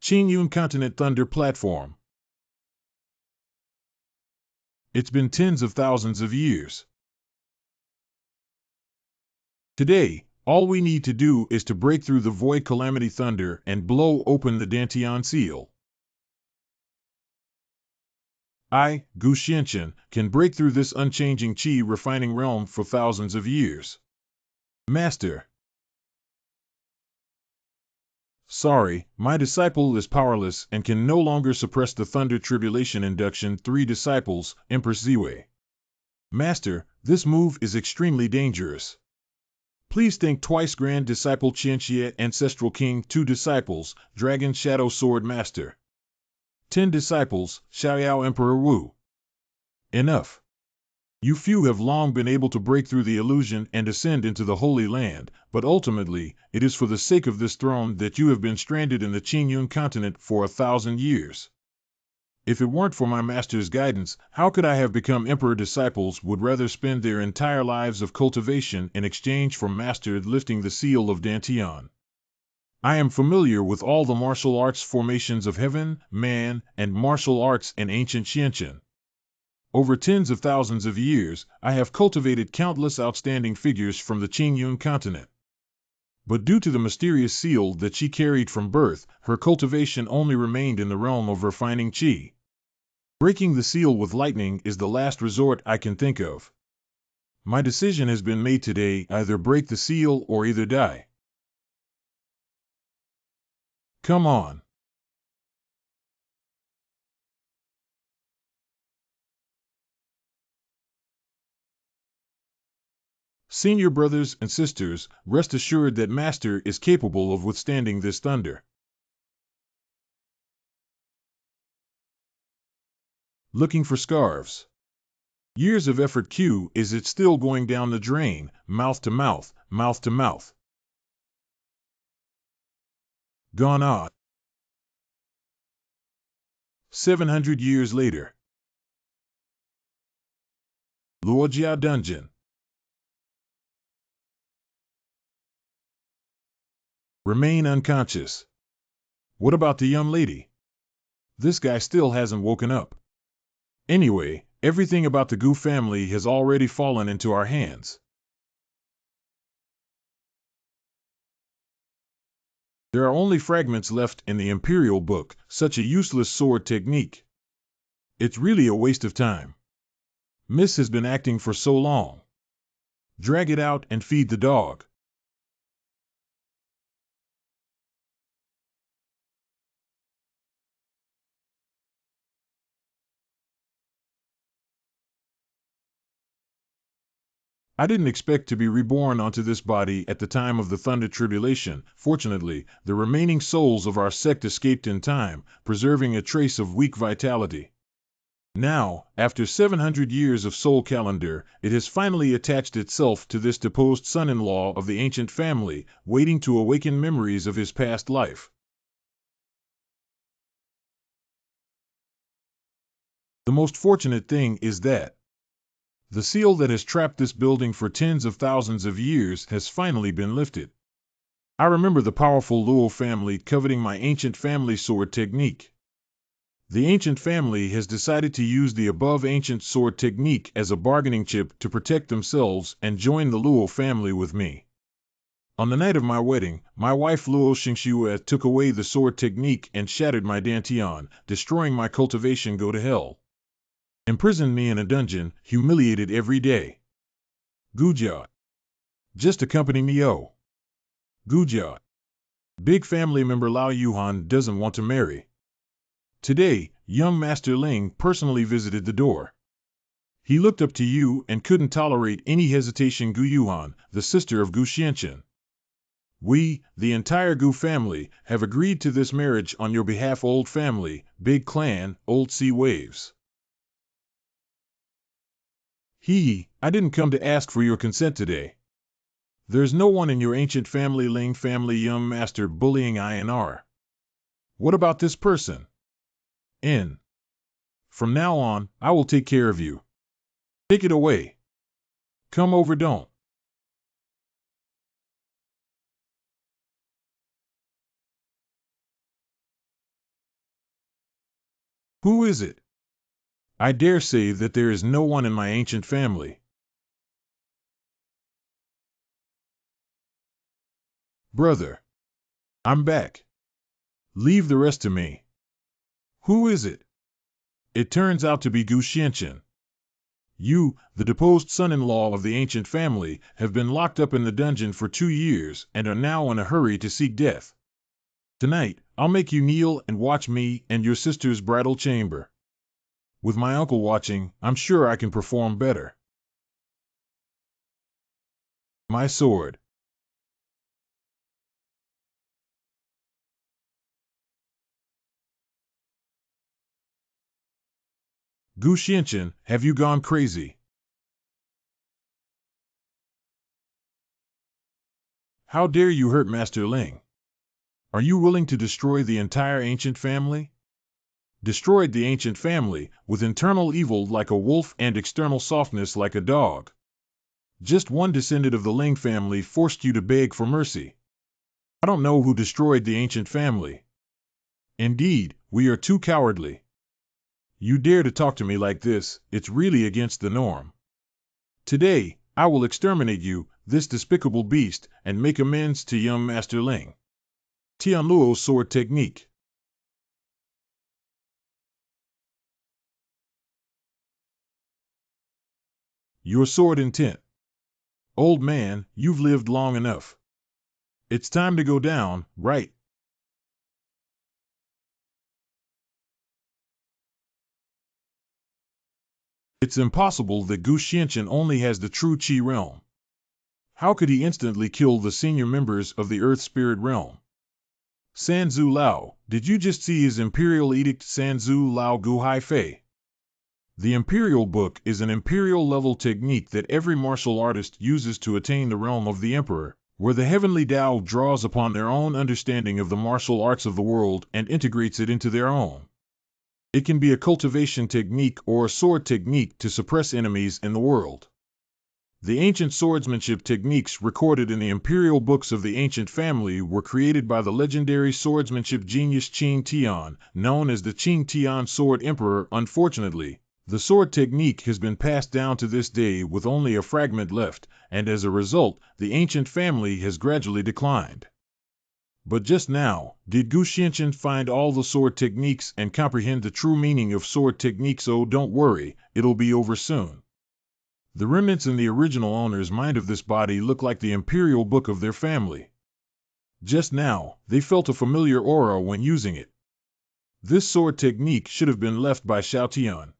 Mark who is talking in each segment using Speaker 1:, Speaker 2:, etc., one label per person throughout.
Speaker 1: Qingyun Continent Thunder Platform. It's been tens of thousands of years. Today, all we need to do is to break through the void calamity thunder and blow open the Dantian seal. I, Gu Xianqian, can break through this unchanging qi refining realm for thousands of years. Master. Sorry, my disciple is powerless and can no longer suppress the Thunder Tribulation Induction 3 disciples, Empress Ziwei. Master, this move is extremely dangerous. Please think twice. Grand Disciple Qianxie, Ancestral King, 2 disciples, Dragon Shadow Sword Master. 10 disciples, Xiao Emperor Wu. Enough. You few have long been able to break through the illusion and ascend into the Holy Land, but ultimately, it is for the sake of this throne that you have been stranded in the Qingyun continent for 1,000 years. If it weren't for my master's guidance, how could I have become emperor? Disciples would rather spend their entire lives of cultivation in exchange for master lifting the seal of Dantian. I am familiar with all the martial arts formations of heaven, man, and martial arts in ancient Xianqian. Over tens of thousands of years, I have cultivated countless outstanding figures from the Qingyun continent. But due to the mysterious seal that she carried from birth, her cultivation only remained in the realm of refining qi. Breaking the seal with lightning is the last resort I can think of. My decision has been made today: either break the seal or either die. Come on. Senior brothers and sisters, rest assured that Master is capable of withstanding this thunder. Looking for scarves. Years of effort. Q. Is it still going down the drain, mouth to mouth, mouth to mouth? Gone on. 700 years later. Luojia Dungeon. Remain unconscious. What about the young lady? This guy still hasn't woken up. Anyway, everything about the Gu family has already fallen into our hands. There are only fragments left in the Imperial Book, such a useless sword technique. It's really a waste of time. Miss has been acting for so long. Drag it out and feed the dog. I didn't expect to be reborn onto this body at the time of the Thunder Tribulation. Fortunately, the remaining souls of our sect escaped in time, preserving a trace of weak vitality. Now, after 700 years of soul calendar, it has finally attached itself to this deposed son-in-law of the ancient family, waiting to awaken memories of his past life. The most fortunate thing is that the seal that has trapped this building for tens of thousands of years has finally been lifted. I remember the powerful Luo family coveting my ancient family sword technique. The ancient family has decided to use the above ancient sword technique as a bargaining chip to protect themselves and join the Luo family with me. On the night of my wedding, my wife Luo Xingxue took away the sword technique and shattered my Dantian, destroying my cultivation. Go to hell. Imprisoned me in a dungeon, humiliated every day. Gujia. Just accompany me. Oh. Gujia. Big family member Lao Yuhan doesn't want to marry. Today, young Master Ling personally visited the door. He looked up to you and couldn't tolerate any hesitation. Gu Yuhan, the sister of Gu Xianqian. We, the entire Gu family, have agreed to this marriage on your behalf. Old family, big clan, old sea waves. I didn't come to ask for your consent today. There's no one in your ancient family, Ling family, young master bullying INR. What about this person? From now on, I will take care of you. Take it away. Come over, don't. Who is it? I dare say that there is no one in my ancient family. Brother, I'm back. Leave the rest to me. Who is it? It turns out to be Gu Xianchen. You, the deposed son-in-law of the ancient family, have been locked up in the dungeon for 2 years and are now in a hurry to seek death. Tonight, I'll make you kneel and watch me and your sister's bridal chamber. With my uncle watching, I'm sure I can perform better. My sword. Gu Xianchen, have you gone crazy? How dare you hurt Master Ling? Are you willing to destroy the entire ancient family? Destroyed the ancient family, with internal evil like a wolf and external softness like a dog. Just one descendant of the Ling family forced you to beg for mercy. I don't know who destroyed the ancient family. Indeed, we are too cowardly. You dare to talk to me like this, it's really against the norm. Today, I will exterminate you, this despicable beast, and make amends to young Master Ling. Tian Luo's sword technique. Your sword intent. Old man, you've lived long enough. It's time to go down, right? It's impossible that Gu Xianchen only has the true Qi realm. How could he instantly kill the senior members of the Earth Spirit realm? Sanzu Lao, did you just see his Imperial Edict Sanzu Lao Gu Hai Fei? The Imperial Book is an Imperial-level technique that every martial artist uses to attain the realm of the Emperor, where the heavenly Tao draws upon their own understanding of the martial arts of the world and integrates it into their own. It can be a cultivation technique or a sword technique to suppress enemies in the world. The ancient swordsmanship techniques recorded in the imperial books of the ancient family were created by the legendary swordsmanship genius Qing Tian, known as the Qing Tian Sword Emperor. Unfortunately, the sword technique has been passed down to this day with only a fragment left, and as a result, the ancient family has gradually declined. But just now, did Gu Xianchen find all the sword techniques and comprehend the true meaning of sword techniques? Oh, don't worry, it'll be over soon. The remnants in the original owner's mind of this body look like the imperial book of their family. Just now, they felt a familiar aura when using it. This sword technique should have been left by Xiao Tian.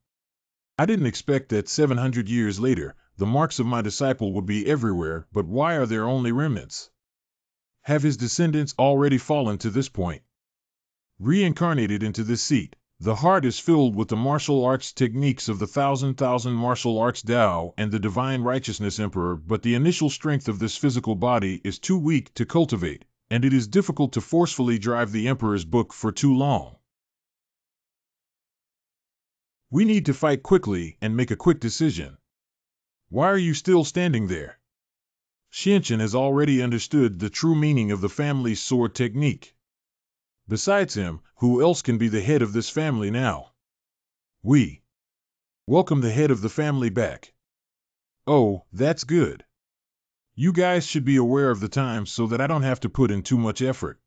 Speaker 1: I didn't expect that 700 years later, the marks of my disciple would be everywhere, but why are there only remnants? Have his descendants already fallen to this point? Reincarnated into this seat, the heart is filled with the martial arts techniques of the thousand martial arts Tao and the divine righteousness Emperor, but the initial strength of this physical body is too weak to cultivate, and it is difficult to forcefully drive the Emperor's book for too long. We need to fight quickly and make a quick decision. Why are you still standing there? Xianchen has already understood the true meaning of the family's sword technique. Besides him, who else can be the head of this family now? We welcome the head of the family back. Oh, that's good. You guys should be aware of the times so that I don't have to put in too much effort.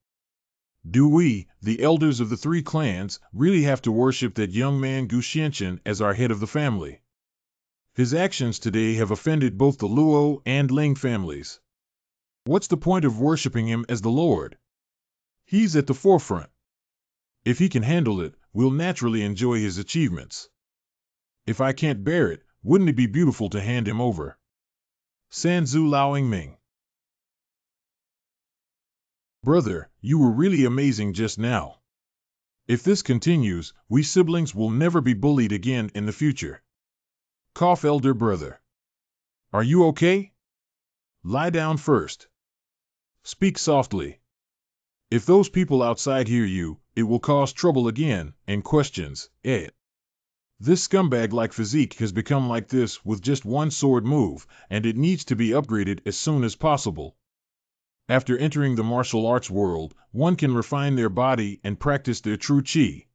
Speaker 1: Do we, the elders of the 3 clans, really have to worship that young man Gu Xianchen as our head of the family? His actions today have offended both the Luo and Ling families. What's the point of worshiping him as the Lord? He's at the forefront. If he can handle it, we'll naturally enjoy his achievements. If I can't bear it, wouldn't it be beautiful to hand him over? Sanzu Laoingming. Brother, you were really amazing just now. If this continues, we siblings will never be bullied again in the future. Cough, elder brother. Are you okay? Lie down first. Speak softly. If those people outside hear you, it will cause trouble again, and questions, This scumbag-like physique has become like this with just one sword move, and it needs to be upgraded as soon as possible. After entering the martial arts world, one can refine their body and practice their true Qi.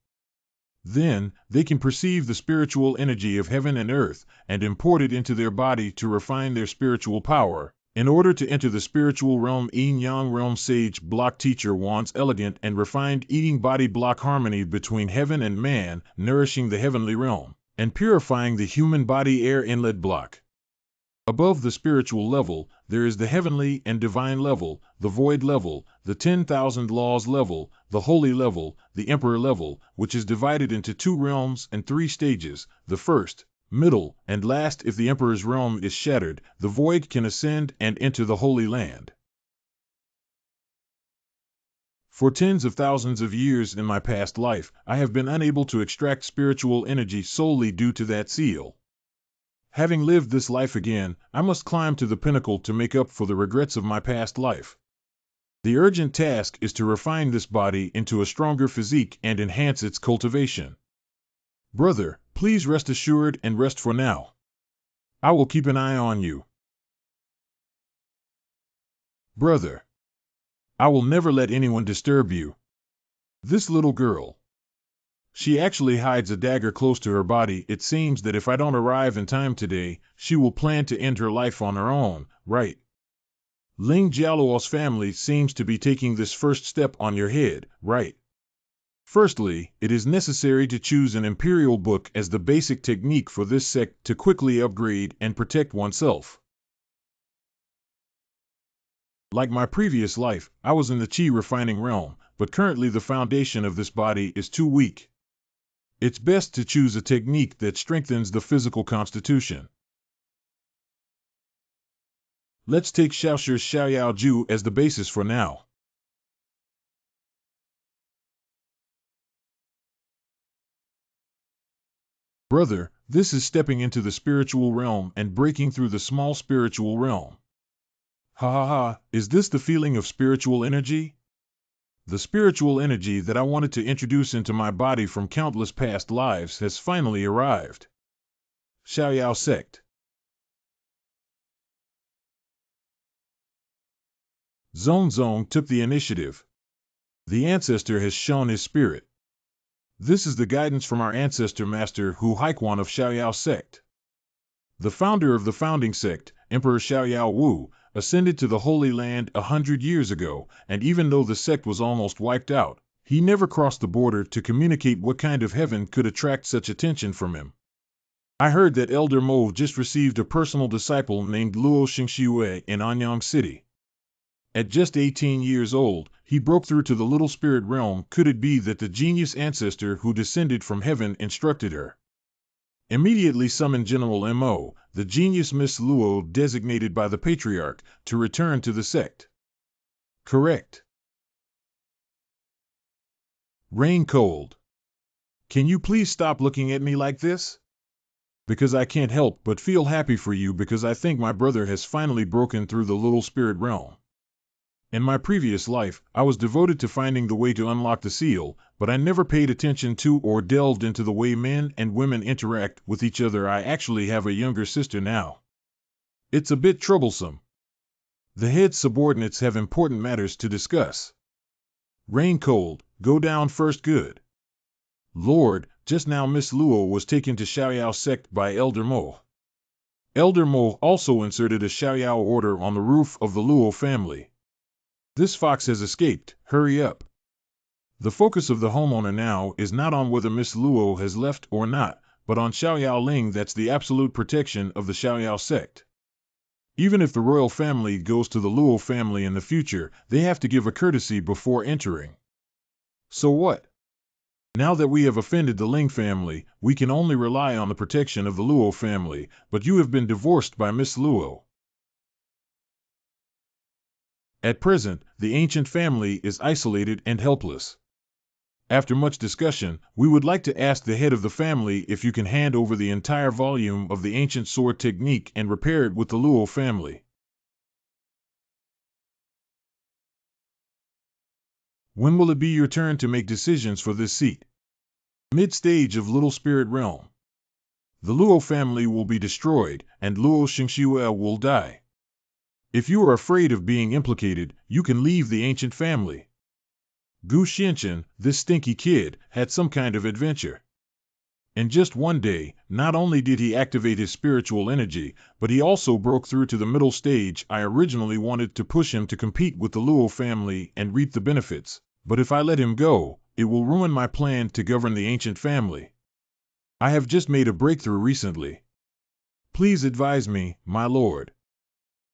Speaker 1: Then, they can perceive the spiritual energy of heaven and earth and import it into their body to refine their spiritual power. In order to enter the spiritual realm, yin-yang realm sage block teacher wants elegant and refined eating body block harmony between heaven and man, nourishing the heavenly realm, and purifying the human body air inlet block. Above the spiritual level, there is the heavenly and divine level, the void level, the 10,000 laws level, the holy level, the emperor level, which is divided into 2 realms and 3 stages. The first, middle, and last. If the emperor's realm is shattered, the void can ascend and enter the holy land. For tens of thousands of years in my past life, I have been unable to extract spiritual energy solely due to that seal. Having lived this life again, I must climb to the pinnacle to make up for the regrets of my past life. The urgent task is to refine this body into a stronger physique and enhance its cultivation. Brother, please rest assured and rest for now. I will keep an eye on you. Brother, I will never let anyone disturb you. This little girl. She actually hides a dagger close to her body. It seems that if I don't arrive in time today, she will plan to end her life on her own, right? Ling Jiaoluo's family seems to be taking this first step on your head, right? Firstly, it is necessary to choose an imperial book as the basic technique for this sect to quickly upgrade and protect oneself. Like my previous life, I was in the Qi refining realm, but currently the foundation of this body is too weak. It's best to choose a technique that strengthens the physical constitution. Let's take Xiao's Xiao as the basis for now. Brother, this is stepping into the spiritual realm and breaking through the small spiritual realm. Ha ha ha, is this the feeling of spiritual energy? The spiritual energy that I wanted to introduce into my body from countless past lives has finally arrived. Xiao Sect. Zong took the initiative. The ancestor has shown his spirit. This is the guidance from our ancestor master Hu Haikuan of Xiao Sect. The founder of the founding sect, Emperor Xiao Wu, ascended to the Holy Land 100 years ago, and even though the sect was almost wiped out, he never crossed the border to communicate what kind of heaven could attract such attention from him. I heard that Elder Mo just received a personal disciple named Luo Xingxiue in Anyang City. At just 18 years old, he broke through to the little spirit realm. Could it be that the genius ancestor who descended from heaven instructed her? Immediately summon General Mo, the genius Miss Luo designated by the Patriarch, to return to the sect. Correct. Rain cold. Can you please stop looking at me like this? Because I can't help but feel happy for you because I think my brother has finally broken through the little spirit realm. In my previous life, I was devoted to finding the way to unlock the seal, but I never paid attention to or delved into the way men and women interact with each other. I actually have a younger sister now. It's a bit troublesome. The head subordinates have important matters to discuss. Rain cold, go down first. Good. Lord, just now Miss Luo was taken to Xiao Sect by Elder Mo. Elder Mo also inserted a Xiao order on the roof of the Luo family. This fox has escaped, hurry up. The focus of the homeowner now is not on whether Miss Luo has left or not, but on Xiao Ling. That's the absolute protection of the Xiao sect. Even if the royal family goes to the Luo family in the future, they have to give a courtesy before entering. So what? Now that we have offended the Ling family, we can only rely on the protection of the Luo family, but you have been divorced by Miss Luo. At present, the ancient family is isolated and helpless. After much discussion, we would like to ask the head of the family if you can hand over the entire volume of the ancient sword technique and repair it with the Luo family. When will it be your turn to make decisions for this seat? Mid-stage of Little Spirit Realm. The Luo family will be destroyed, and Luo Xingxiue will die. If you are afraid of being implicated, you can leave the ancient family. Gu Xianchen, this stinky kid, had some kind of adventure. In just one day, not only did he activate his spiritual energy, but he also broke through to the middle stage. I originally wanted to push him to compete with the Luo family and reap the benefits, but if I let him go, it will ruin my plan to govern the ancient family. I have just made a breakthrough recently. Please advise me, my lord.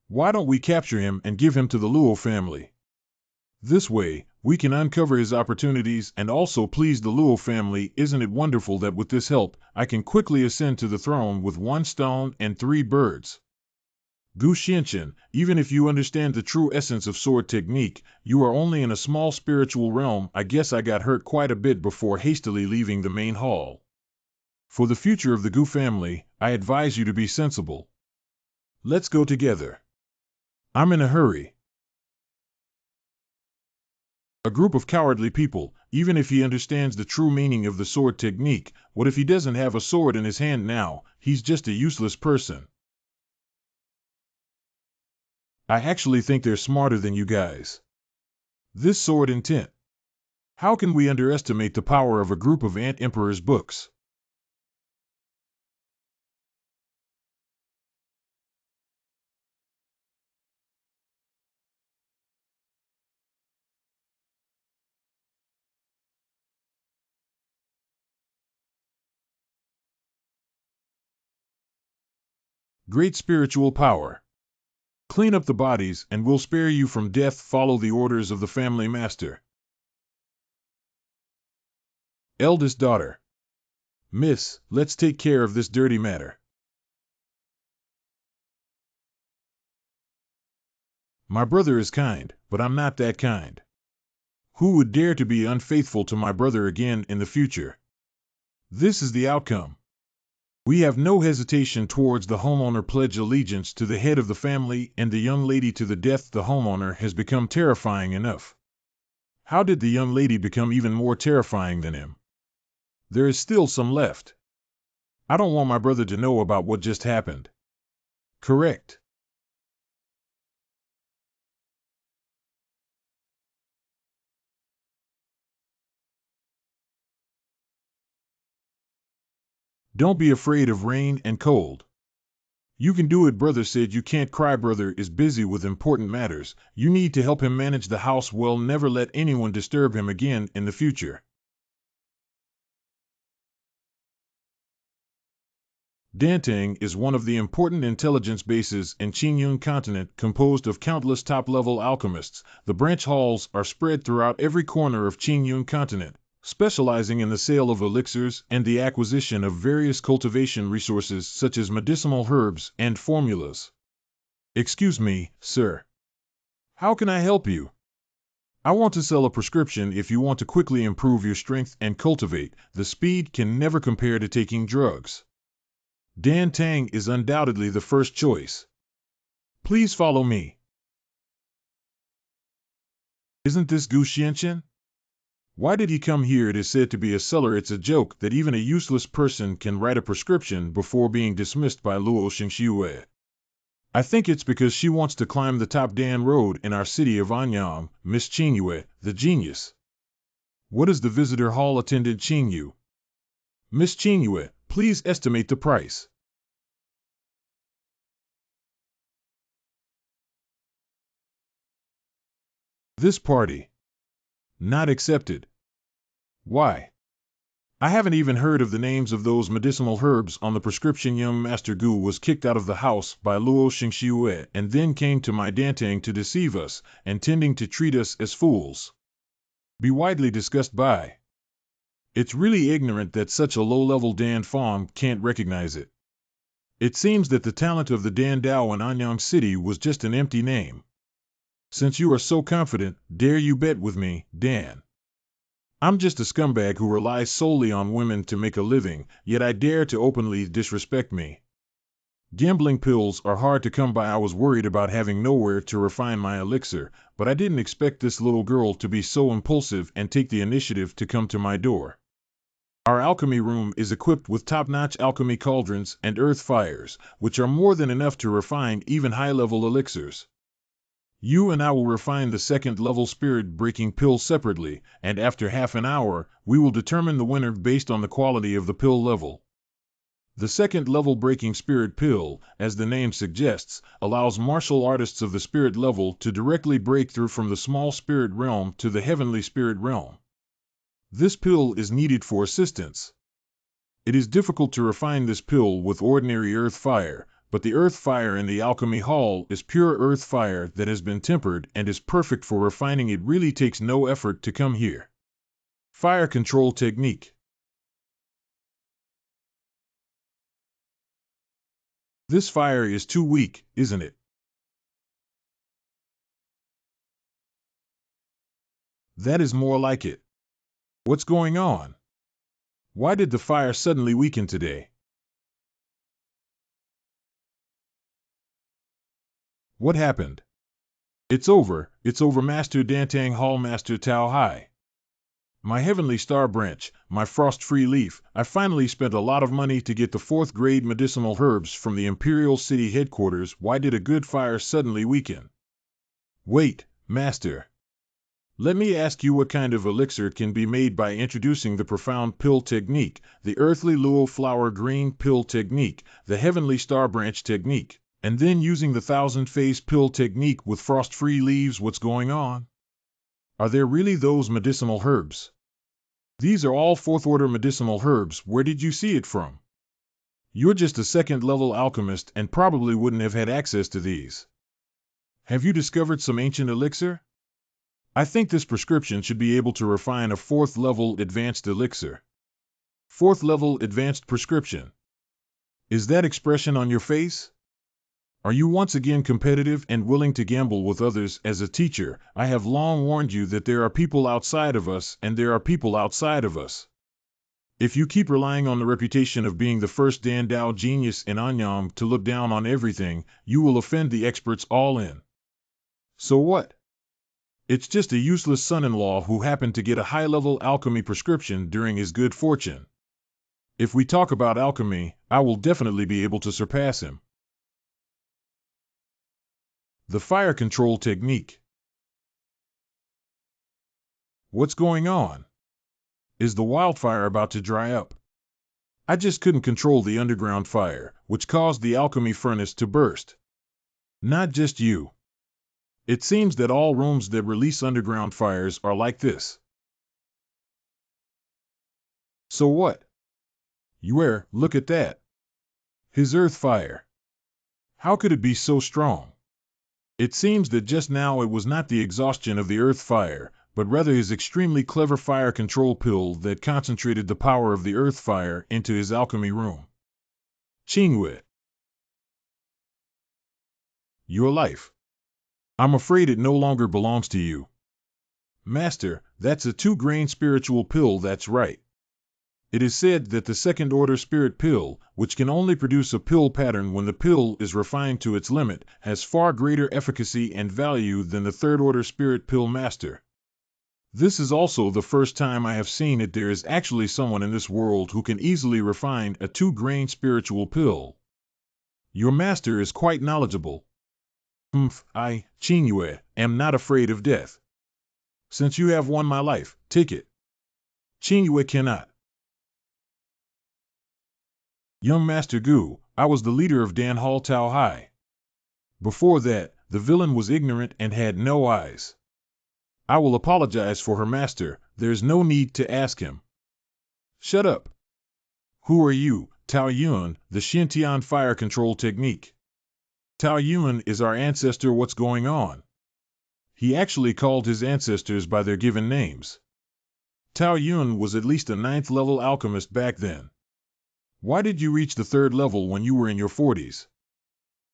Speaker 1: Why don't we capture him and give him to the Luo family? This way, we can uncover his opportunities and also please the Luo family. Isn't it wonderful that with this help, I can quickly ascend to the throne with 1 stone and 3 birds? Gu Xianqian, even if you understand the true essence of sword technique, you are only in a small spiritual realm. I guess I got hurt quite a bit before hastily leaving the main hall. For the future of the Gu family, I advise you to be sensible. Let's go together. I'm in a hurry. A group of cowardly people. Even if he understands the true meaning of the sword technique, what if he doesn't have a sword in his hand now? He's just a useless person. I actually think they're smarter than you guys. This sword intent. How can we underestimate the power of a group of Ant Emperor's books? Great spiritual power. Clean up the bodies and we'll spare you from death. Follow the orders of the family master. Eldest daughter. Miss, let's take care of this dirty matter. My brother is kind, but I'm not that kind. Who would dare to be unfaithful to my brother again in the future? This is the outcome. We have no hesitation towards the homeowner. Pledge allegiance to the head of the family and the young lady to the death. The homeowner has become terrifying enough. How did the young lady become even more terrifying than him? There is still some left. I don't want my brother to know about what just happened. Correct. Don't be afraid of rain and cold. You can do it. Brother said you can't cry. Brother is busy with important matters. You need to help him manage the house well. Never let anyone disturb him again in the future. Dantang is one of the important intelligence bases in Qingyun continent, composed of countless top-level alchemists. The branch halls are spread throughout every corner of Qingyun continent, specializing in the sale of elixirs and the acquisition of various cultivation resources such as medicinal herbs and formulas. Excuse me, sir. How can I help you? I want to sell a prescription. If you want to quickly improve your strength and cultivate, the speed can never compare to taking drugs. Dan Tang is undoubtedly the first choice. Please follow me. Isn't this Gu Xianqian? Why did he come here? It is said to be a seller. It's a joke that even a useless person can write a prescription before being dismissed by Luo Xingxiue. I think it's because she wants to climb the top Dan road in our city of Anyang. Miss Qingyue, the genius. What is the visitor hall attendant Qingyu? Miss Qingyue, please estimate the price. This party. Not accepted. Why? I haven't even heard of the names of those medicinal herbs on the prescription. Young Master Gu was kicked out of the house by Luo Xingxiue and then came to my Dantang to deceive us, intending to treat us as fools. Be widely discussed by. It's really ignorant that such a low-level Dan Fong can't recognize it. It seems that the talent of the Dan Dao in Anyang City was just an empty name. Since you are so confident, dare you bet with me, Dan? I'm just a scumbag who relies solely on women to make a living, yet I dare to openly disrespect me. Gambling pills are hard to come by. I was worried about having nowhere to refine my elixir, but I didn't expect this little girl to be so impulsive and take the initiative to come to my door. Our alchemy room is equipped with top-notch alchemy cauldrons and earth fires, which are more than enough to refine even high-level elixirs. You and I will refine the second-level spirit-breaking pill separately, and after half an hour, we will determine the winner based on the quality of the pill level. The second-level breaking spirit pill, as the name suggests, allows martial artists of the spirit level to directly break through from the small spirit realm to the heavenly spirit realm. This pill is needed for assistance. It is difficult to refine this pill with ordinary earth fire, but the earth fire in the alchemy hall is pure earth fire that has been tempered and is perfect for refining. It really takes no effort to come here. Fire control technique. This fire is too weak, isn't it? That is more like it. What's going on? Why did the fire suddenly weaken today? What happened? It's over, Master Dantang Hall, Master Tao Hai. My Heavenly Star Branch, my frost-free leaf, I finally spent a lot of money to get the 4th grade medicinal herbs from the Imperial City headquarters. Why did a good fire suddenly weaken? Wait, Master. Let me ask you, what kind of elixir can be made by introducing the profound pill technique, the earthly Luo flower green pill technique, the Heavenly Star Branch technique, and then using the 1000-phase pill technique with frost-free leaves? What's going on? Are there really those medicinal herbs? These are all 4th-order medicinal herbs. Where did you see it from? You're just a second-level alchemist and probably wouldn't have had access to these. Have you discovered some ancient elixir? I think this prescription should be able to refine a 4th-level advanced elixir. 4th-level advanced prescription. Is that expression on your face? Are you once again competitive and willing to gamble with others? As a teacher, I have long warned you that there are people outside of us and there are people outside of us. If you keep relying on the reputation of being the first Dan Dao genius in Anyam to look down on everything, you will offend the experts all in. So what? It's just a useless son-in-law who happened to get a high-level alchemy prescription during his good fortune. If we talk about alchemy, I will definitely be able to surpass him. The fire control technique. What's going on? Is the wildfire about to dry up? I just couldn't control the underground fire, which caused the alchemy furnace to burst. Not just you. It seems that all rooms that release underground fires are like this. So what? Look at that. His earth fire. How could it be so strong? It seems that just now it was not the exhaustion of the earth fire, but rather his extremely clever fire control pill that concentrated the power of the earth fire into his alchemy room. Qingwei. Your life. I'm afraid it no longer belongs to you. Master, that's a 2-grain spiritual pill, that's right. It is said that the second-order spirit pill, which can only produce a pill pattern when the pill is refined to its limit, has far greater efficacy and value than the third-order spirit pill. Master. This is also the first time I have seen it. There is actually someone in this world who can easily refine a 2-grain spiritual pill. Your master is quite knowledgeable. I, Qingwei, am not afraid of death. Since you have won my life, take it. Qingwei cannot. Young Master Gu, I was the leader of Dan Hall Tao Hai. Before that, the villain was ignorant and had no eyes. I will apologize for her, master. There's no need to ask him. Shut up. Who are you? Tao Yuan, the Xintian fire control technique. Tao Yuan is our ancestor. What's going on? He actually called his ancestors by their given names. Tao Yuan was at least a 9th-level alchemist back then. Why did you reach the 3rd level when you were in your 40s?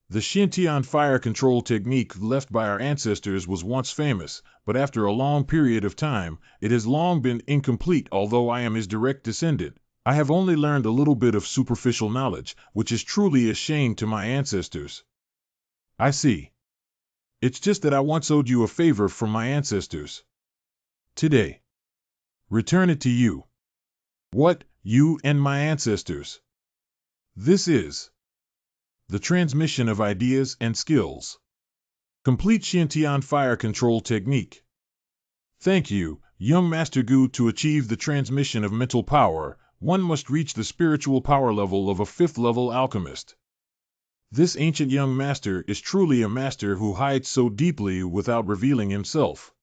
Speaker 1: The Xintian fire control technique left by our ancestors was once famous, but after a long period of time, it has long been incomplete. Although I am his direct descendant, I have only learned a little bit of superficial knowledge, which is truly a shame to my ancestors. I see. It's just that I once owed you a favor from my ancestors. Today. Return it to you. What, you and my ancestors? This is the transmission of ideas and skills. Complete Tian fire control technique. Thank you, young Master Gu. To achieve the transmission of mental power, one must reach the spiritual power level of a 5th level alchemist. This ancient young master is truly a master who hides so deeply without revealing himself.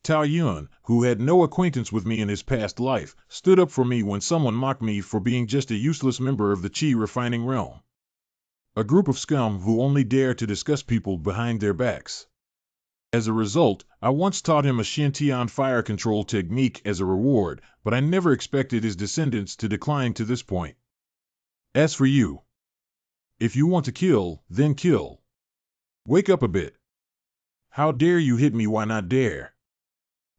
Speaker 1: Tao Yuan, who had no acquaintance with me in his past life, stood up for me when someone mocked me for being just a useless member of the Qi refining realm. A group of scum who only dare to discuss people behind their backs. As a result, I once taught him a Tian fire control technique as a reward, but I never expected his descendants to decline to this point. As for you, if you want to kill, then kill. Wake up a bit. How dare you hit me? Why not dare?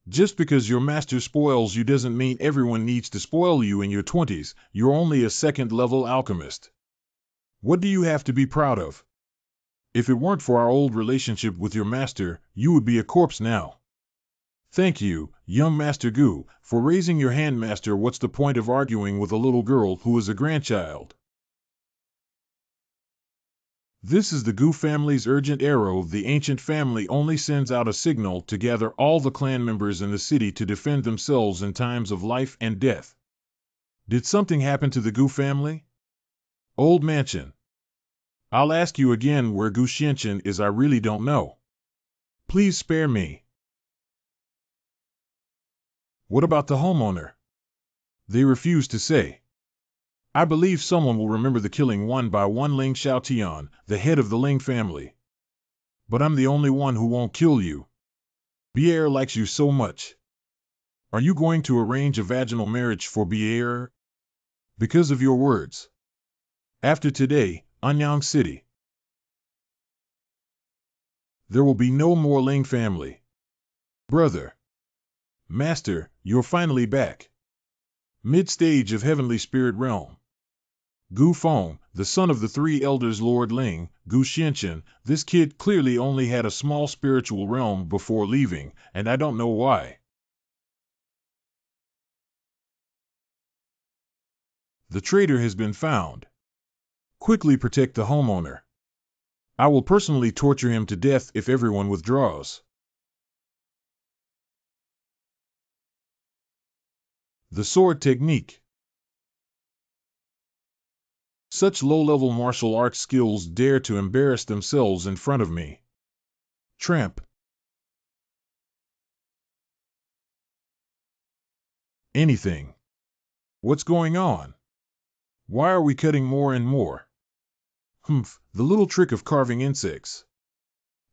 Speaker 1: Just because your master spoils you doesn't mean everyone needs to spoil you in your 20s. You're only a 2nd level alchemist. What do you have to be proud of? If it weren't for our old relationship with your master, you would be a corpse now. Thank you, young Master Gu, for raising your hand, Master. What's the point of arguing with a little girl who is a grandchild? This is the Gu family's urgent arrow. The ancient family only sends out a signal to gather all the clan members in the city to defend themselves in times of life and death. Did something happen to the Gu family? Old mansion. I'll ask you again where Gu Xianchen is. I really don't know. Please spare me. What about the homeowner? They refuse to say. I believe someone will remember the killing one by one Ling Xiao Tian, the head of the Ling family. But I'm the only one who won't kill you. Bier likes you so much. Are you going to arrange a vaginal marriage for Bier? Because of your words. After today, Anyang City, there will be no more Ling family. Brother. Master, you're finally back. Mid-stage of Heavenly Spirit Realm. Gu Feng, the son of the 3 elders Lord Ling, Gu Xianchen, this kid clearly only had a small spiritual realm before leaving, and I don't know why. The traitor has been found. Quickly protect the homeowner. I will personally torture him to death if everyone withdraws. The sword technique. Such low-level martial arts skills dare to embarrass themselves in front of me. Tramp. Anything. What's going on? Why are we cutting more and more? Humph, the little trick of carving insects.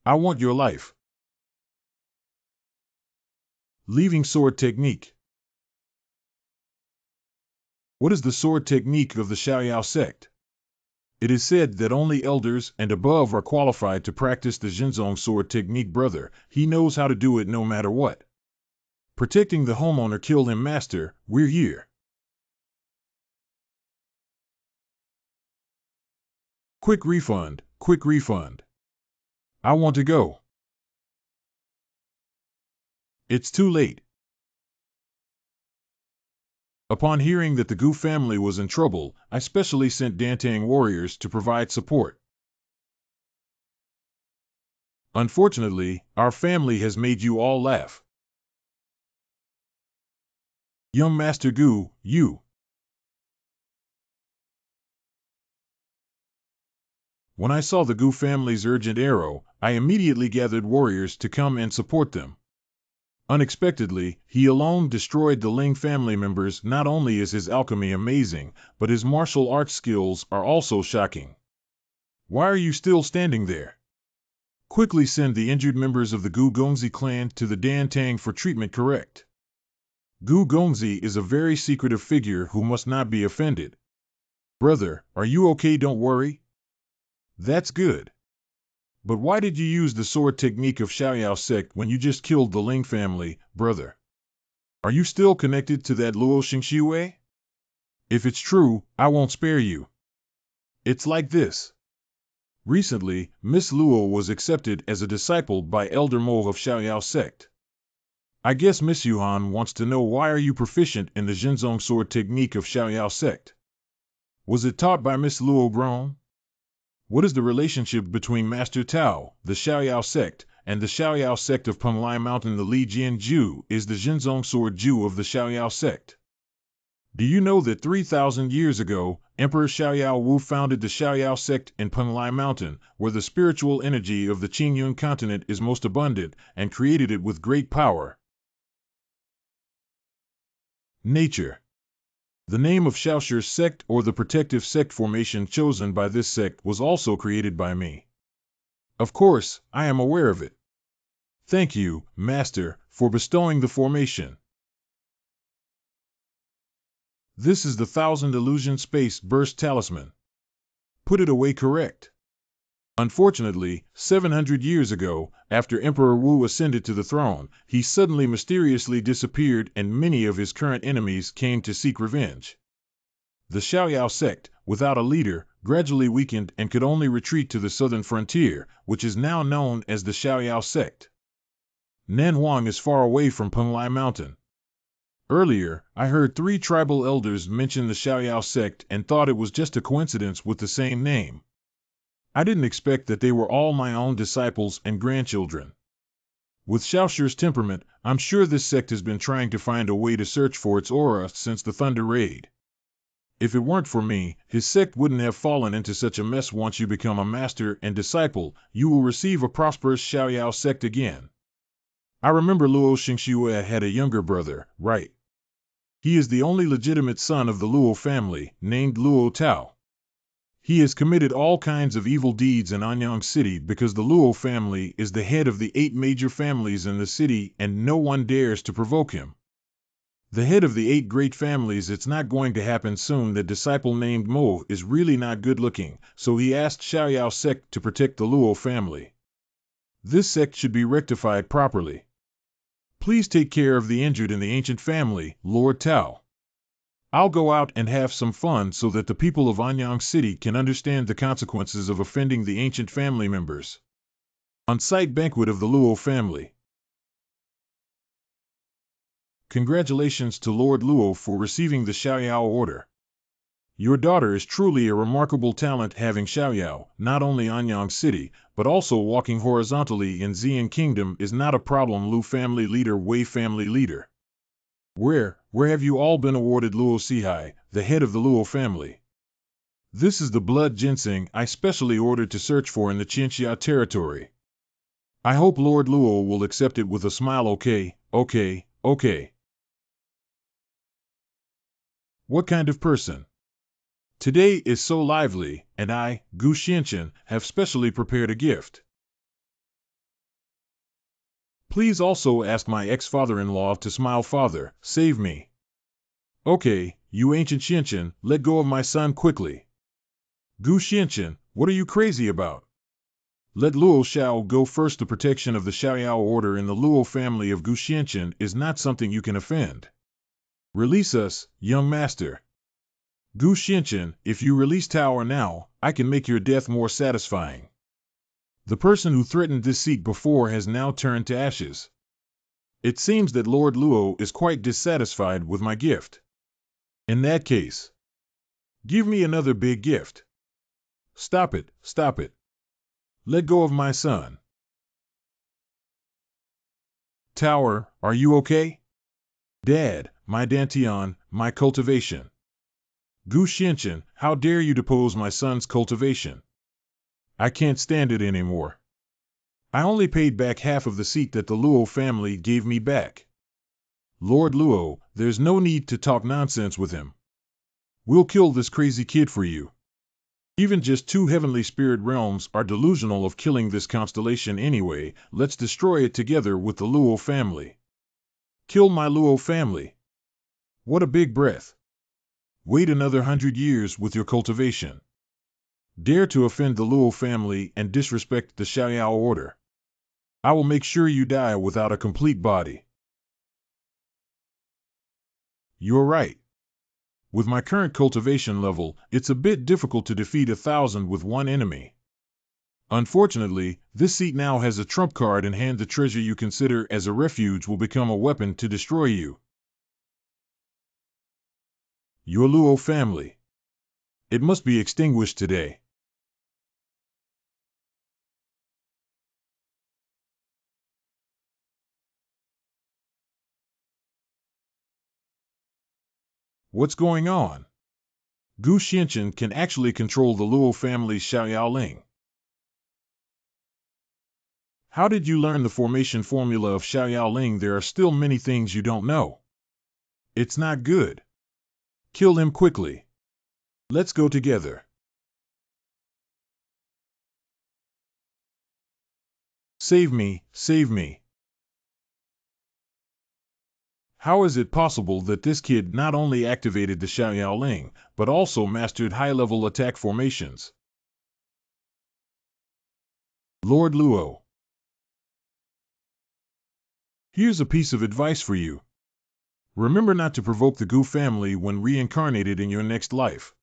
Speaker 1: I want your life. Leaving sword technique. What is the sword technique of the Xiao sect? It is said that only elders and above are qualified to practice the Zhenzong sword technique. Brother, he knows how to do it no matter what. Protecting the homeowner. Kill him, Master, we're here. Quick refund, quick refund. I want to go. It's too late. Upon hearing that the Gu family was in trouble, I specially sent Dantang warriors to provide support. Unfortunately, our family has made you all laugh. Young Master Gu, you. When I saw the Gu family's urgent arrow, I immediately gathered warriors to come and support them. Unexpectedly, he alone destroyed the Ling family members. Not only is his alchemy amazing, but his martial arts skills are also shocking. Why are you still standing there? Quickly send the injured members of the Gu Gongzi clan to the Dantang for treatment. Correct. Gu Gongzi is a very secretive figure who must not be offended. Brother, are you okay? Don't worry. That's good. But why did you use the sword technique of Xiao sect when you just killed the Ling family, brother? Are you still connected to that Luo Xingxiwei? If it's true, I won't spare you. It's like this. Recently, Miss Luo was accepted as a disciple by Elder Mo of Xiao sect. I guess Miss Yuhan wants to know why are you proficient in the Zhenzong sword technique of Xiao sect? Was it taught by Miss Luo grown? What is the relationship between Master Tao, the Xiao sect, and the Xiao sect of Penglai Mountain? The Li Jian Ju is the Jinzong Sword Ju of the Xiao sect. Do you know that 3,000 years ago, Emperor Xiao Wu founded the Xiao sect in Penglai Mountain, where the spiritual energy of the Qingyun continent is most abundant, and created it with great power? Nature. The name of Xiaoshi's sect, or the protective sect formation chosen by this sect, was also created by me. Of course, I am aware of it. Thank you, Master, for bestowing the formation. This is the Thousand Illusion Space Burst Talisman. Put it away correct. Unfortunately, 700 years ago, after Emperor Wu ascended to the throne, he suddenly mysteriously disappeared and many of his current enemies came to seek revenge. The Xiao sect, without a leader, gradually weakened and could only retreat to the southern frontier, which is now known as the Xiao sect. Nanhuang is far away from Penglai Mountain. Earlier, I heard 3 tribal elders mention the Xiao sect and thought it was just a coincidence with the same name. I didn't expect that they were all my own disciples and grandchildren. With Xiaoshi's temperament, I'm sure this sect has been trying to find a way to search for its aura since the Thunder Raid. If it weren't for me, his sect wouldn't have fallen into such a mess. Once you become a master and disciple, you will receive a prosperous Xiao sect again. I remember Luo Xingxue had a younger brother, right? He is the only legitimate son of the Luo family, named Luo Tao. He has committed all kinds of evil deeds in Anyang City because the Luo family is the head of the 8 major families in the city and no one dares to provoke him. The head of the 8 great families. It's not going to happen soon. The disciple named Mo is really not good looking, so he asked Xiao sect to protect the Luo family. This sect should be rectified properly. Please take care of the injured in the ancient family, Lord Tao. I'll go out and have some fun so that the people of Anyang City can understand the consequences of offending the ancient family members. On-site banquet of the Luo family. Congratulations to Lord Luo for receiving the Xiao order. Your daughter is truly a remarkable talent, having Xiao, not only Anyang City, but also walking horizontally in Xian Kingdom is not a problem. Lu family leader, Wei family leader. Where have you all been awarded? Luo Sihai, the head of the Luo family. This is the blood ginseng I specially ordered to search for in the Qinxia territory. I hope Lord Luo will accept it with a smile. Okay. What kind of person? Today is so lively, and I, Gu Xianqian, have specially prepared a gift. Please also ask my ex-father-in-law to smile. Father, save me. Okay, you ancient Xianqian, let go of my son quickly. Gu Xianqian, what are you crazy about? Let Luo Xiao go first. The protection of the Xiao order in the Luo family of Gu Xianqian is not something you can offend. Release us, young master. Gu Xianqian, if you release Tao now, I can make your death more satisfying. The person who threatened this seat before has now turned to ashes. It seems that Lord Luo is quite dissatisfied with my gift. In that case, give me another big gift. Stop it. Let go of my son. Tower, are you okay? Dad, my Dantian, my cultivation. Gu Xianqian, how dare you depose my son's cultivation? I can't stand it anymore. I only paid back half of the seat that the Luo family gave me back. Lord Luo, there's no need to talk nonsense with him. We'll kill this crazy kid for you. Even just 2 heavenly spirit realms are delusional of killing this constellation anyway. Let's destroy it together with the Luo family. Kill my Luo family. What a big breath. Wait another 100 years with your cultivation. Dare to offend the Luo family and disrespect the Xiao order. I will make sure you die without a complete body. You're right. With my current cultivation level, it's a bit difficult to defeat 1,000 with one enemy. Unfortunately, this seat now has a trump card in hand. The treasure you consider as a refuge will become a weapon to destroy you. Your Luo family. It must be extinguished today. What's going on? Gu Xianchen can actually control the Luo family's Xiao. How did you learn the formation formula of Xiao? There are still many things you don't know. It's not good. Kill him quickly. Let's go together. Save me, save me. How is it possible that this kid not only activated the Xiao, but also mastered high-level attack formations? Lord Luo. Here's a piece of advice for you. Remember not to provoke the Gu family when reincarnated in your next life.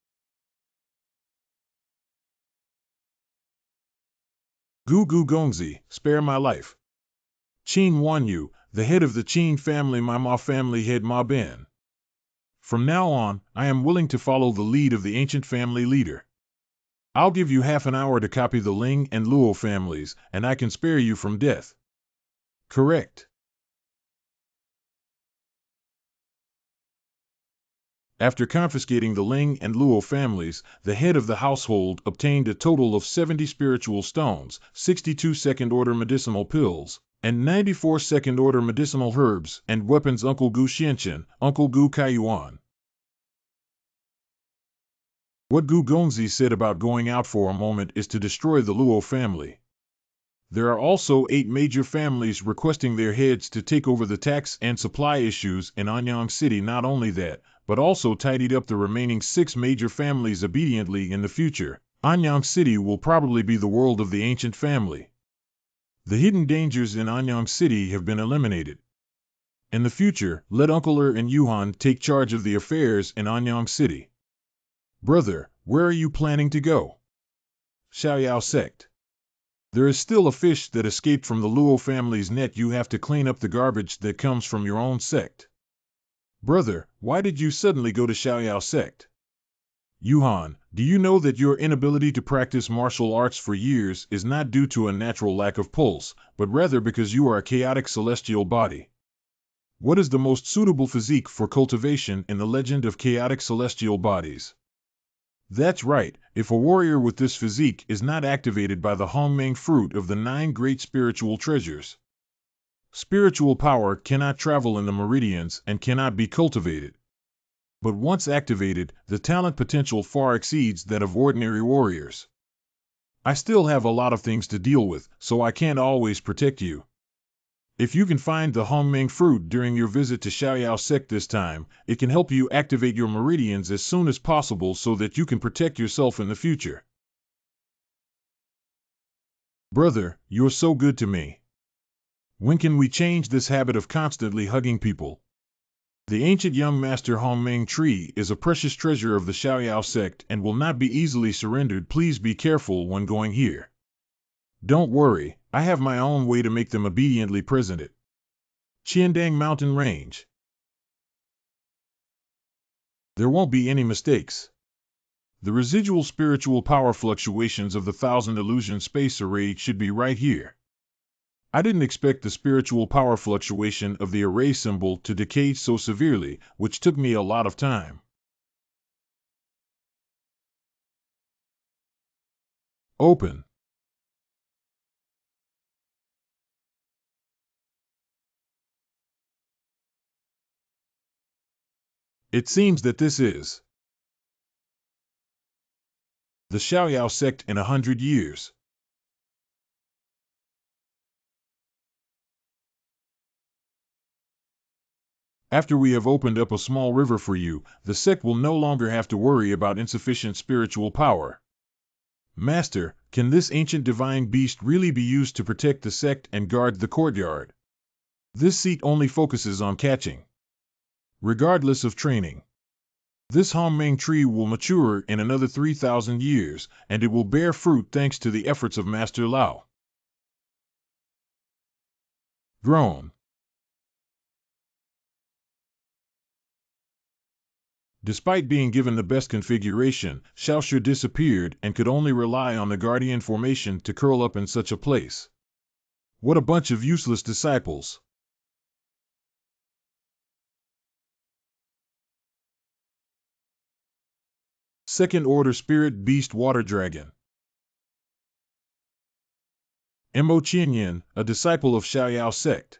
Speaker 1: Gu Gongzi, spare my life. Qin Wan Yu, the head of the Qin family, my Ma family head Ma Ben. From now on, I am willing to follow the lead of the ancient family leader. I'll give you half an hour to copy the Ling and Luo families, and I can spare you from death. Correct. After confiscating the Ling and Luo families, the head of the household obtained a total of 70 spiritual stones, 62 second-order medicinal pills, and 94 second-order medicinal herbs and weapons. Uncle Gu Xianchen, Uncle Gu Kaiyuan. What Gu Gongzi said about going out for a moment is to destroy the Luo family. There are also 8 major families requesting their heads to take over the tax and supply issues in Anyang City. Not only that, but also tidied up the remaining 6 major families obediently. In the future, Anyang City will probably be the world of the ancient family. The hidden dangers in Anyang City have been eliminated. In the future, let Uncle and Yuhan take charge of the affairs in Anyang City. Brother, where are you planning to go? Xiao Sect. There is still a fish that escaped from the Luo family's net. You have to clean up the garbage that comes from your own sect. Brother, why did you suddenly go to Xiao Sect? Yuhan, do you know that your inability to practice martial arts for years is not due to a natural lack of pulse, but rather because you are a chaotic celestial body? What is the most suitable physique for cultivation in the legend of chaotic celestial bodies? That's right, if a warrior with this physique is not activated by the Hongmeng fruit of the 9 great spiritual treasures. Spiritual power cannot travel in the meridians and cannot be cultivated. But once activated, the talent potential far exceeds that of ordinary warriors. I still have a lot of things to deal with, so I can't always protect you. If you can find the Hongmeng fruit during your visit to Xiao Sect this time, it can help you activate your meridians as soon as possible so that you can protect yourself in the future. Brother, you're so good to me. When can we change this habit of constantly hugging people? The ancient young master Hongmeng tree is a precious treasure of the Xiao Sect and will not be easily surrendered. Please be careful when going here. Don't worry, I have my own way to make them obediently presented. Qiandang Mountain Range. There won't be any mistakes. The residual spiritual power fluctuations of the 1000 illusion space array should be right here. I didn't expect the spiritual power fluctuation of the array symbol to decay so severely, which took me a lot of time. Open. It seems that this is the Xiao Sect in 100 years. After we have opened up a small river for you, the sect will no longer have to worry about insufficient spiritual power. Master, can this ancient divine beast really be used to protect the sect and guard the courtyard? This seat only focuses on catching. Regardless of training. This Hongmeng tree will mature in another 3,000 years, and it will bear fruit thanks to the efforts of Master Lao. Grown. Despite being given the best configuration, Xiao disappeared and could only rely on the guardian formation to curl up in such a place. What a bunch of useless disciples. Second Order Spirit Beast Water Dragon. Mo Qianyan, a disciple of Xiao Sect.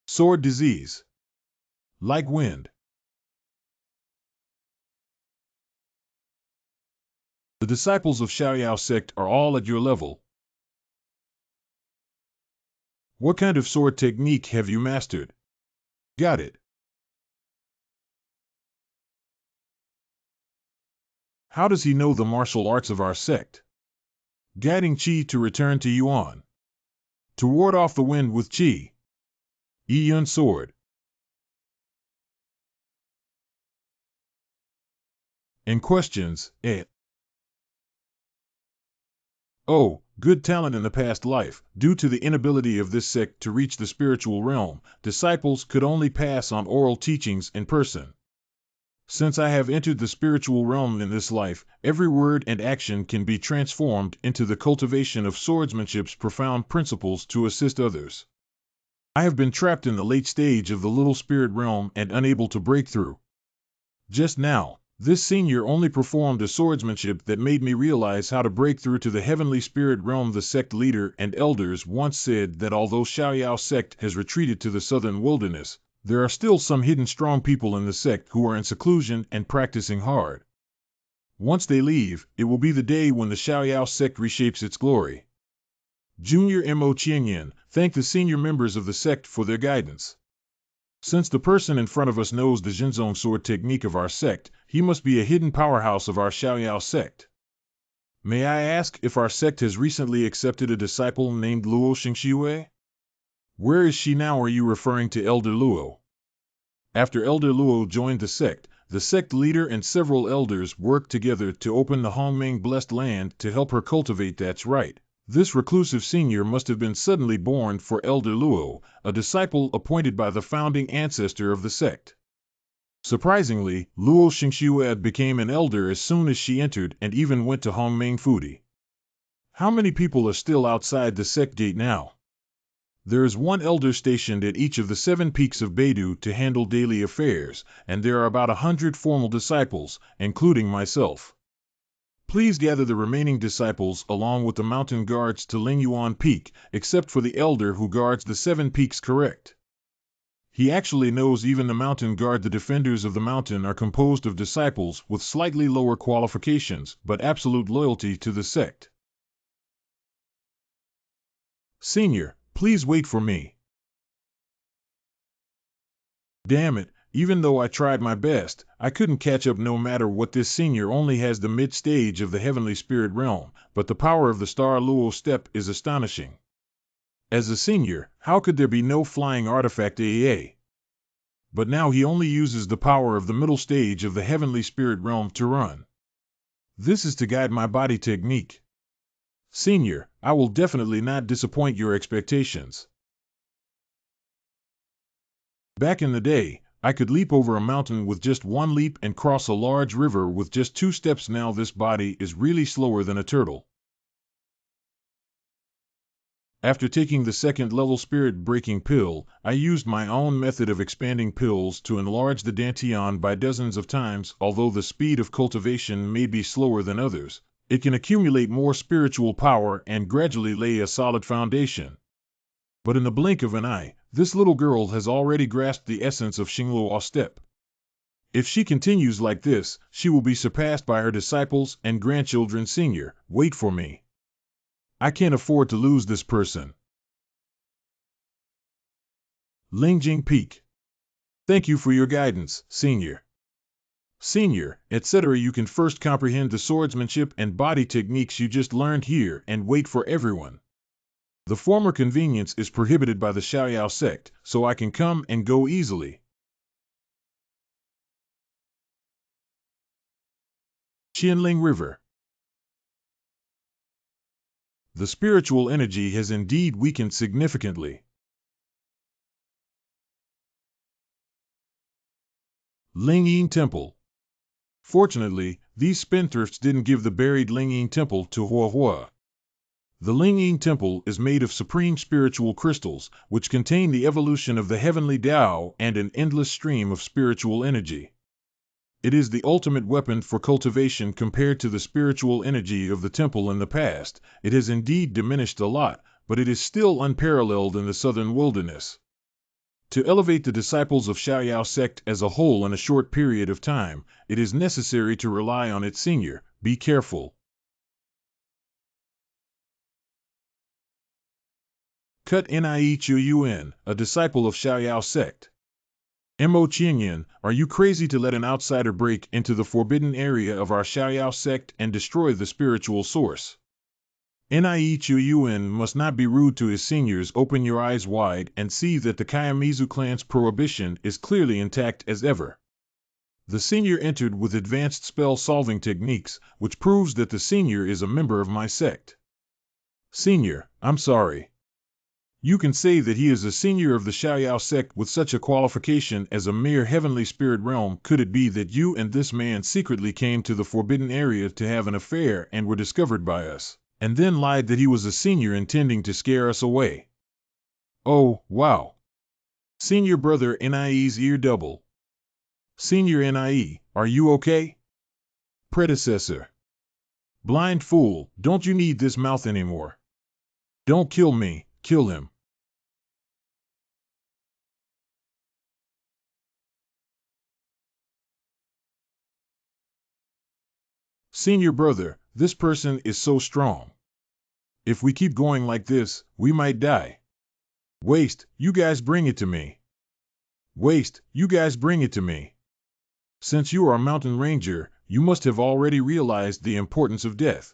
Speaker 1: Sword Disease. Like Wind. The disciples of Xiao Sect are all at your level. What kind of sword technique have you mastered? Got it. How does he know the martial arts of our sect? Guiding Qi to return to Yuan. To ward off the wind with Qi. Yiyun Sword. And questions, Oh, good talent in the past life. Due to the inability of this sect to reach the spiritual realm, disciples could only pass on oral teachings in person. Since I have entered the spiritual realm in this life, every word and action can be transformed into the cultivation of swordsmanship's profound principles to assist others. I have been trapped in the late stage of the little spirit realm and unable to break through. Just now, this senior only performed a swordsmanship that made me realize how to break through to the heavenly spirit realm. The sect leader and elders once said that although Xiao Sect has retreated to the southern wilderness, there are still some hidden strong people in the sect who are in seclusion and practicing hard. Once they leave, it will be the day when the Xiao Sect reshapes its glory. Junior Mo Qianyan, thank the senior members of the sect for their guidance. Since the person in front of us knows the Jinzong sword technique of our sect, he must be a hidden powerhouse of our Xiao Sect. May I ask if our sect has recently accepted a disciple named Luo Xingxiwei? Where is she now? Are you referring to Elder Luo? After Elder Luo joined the sect leader and several elders worked together to open the Hongmeng blessed land to help her cultivate. That's right. This reclusive senior must have been suddenly born for Elder Luo, a disciple appointed by the founding ancestor of the sect. Surprisingly, Luo Xingxiwei became an elder as soon as she entered and even went to Hongmeng Fudi. How many people are still outside the sect gate now? There is one elder stationed at each of the 7 peaks of Beidou to handle daily affairs, and there are about 100 formal disciples, including myself. Please gather the remaining disciples along with the mountain guards to Lingyuan Peak, except for the elder who guards the 7 peaks. Correct. He actually knows even the mountain guard. The defenders of the mountain are composed of disciples with slightly lower qualifications, but absolute loyalty to the sect. Senior, please wait for me. Damn it, even though I tried my best, I couldn't catch up. No matter what, this senior only has the mid-stage of the heavenly spirit realm, but the power of the Star Luo step is astonishing. As a senior, how could there be no flying artifact AEA? But now he only uses the power of the middle stage of the heavenly spirit realm to run. This is to guide my body technique. Senior, I will definitely not disappoint your expectations. Back in the day, I could leap over a mountain with just 1 leap and cross a large river with just 2 steps. Now this body is really slower than a turtle. After taking the 2nd level spirit breaking pill, I used my own method of expanding pills to enlarge the Dantian by dozens of times. Although the speed of cultivation may be slower than others, it can accumulate more spiritual power and gradually lay a solid foundation. But in the blink of an eye, this little girl has already grasped the essence of Xingluo step. If she continues like this, she will be surpassed by her disciples and grandchildren. Senior, wait for me. I can't afford to lose this person. Lingjing Peak. Thank you for your guidance, Senior. Senior, etc. You can first comprehend the swordsmanship and body techniques you just learned here and wait for everyone. The former convenience is prohibited by the Xiao Sect, so I can come and go easily. Qianling River. The spiritual energy has indeed weakened significantly. Lingyin Temple. Fortunately, these spendthrifts didn't give the buried Lingyin Temple to Huahua. The Lingyin Temple is made of supreme spiritual crystals, which contain the evolution of the heavenly Tao and an endless stream of spiritual energy. It is the ultimate weapon for cultivation compared to the spiritual energy of the temple in the past. It has indeed diminished a lot, but it is still unparalleled in the southern wilderness. To elevate the disciples of Xiao sect as a whole in a short period of time, it is necessary to rely on its senior. Be careful. Cut Nie Chuyuan, a disciple of Xiao sect. Mo Qingyan, are you crazy to let an outsider break into the forbidden area of our Xiao sect and destroy the spiritual source? Nie Chuyuan must not be rude to his seniors. Open your eyes wide and see that the Kayamizu clan's prohibition is clearly intact as ever. The senior entered with advanced spell-solving techniques, which proves that the senior is a member of my sect. Senior, I'm sorry. You can say that he is a senior of the Xiao sect with such a qualification as a mere heavenly spirit realm. Could it be that you and this man secretly came to the forbidden area to have an affair and were discovered by us, and then lied that he was a senior intending to scare us away? Oh, wow. Senior brother Nie's ear double. Senior Nie, are you okay? Predecessor. Blind fool, don't you need this mouth anymore? Don't kill me, kill him. Senior brother, this person is so strong. If we keep going like this, we might die. Waste, you guys bring it to me. Waste, you guys bring it to me. Since you are a mountain ranger, you must have already realized the importance of death.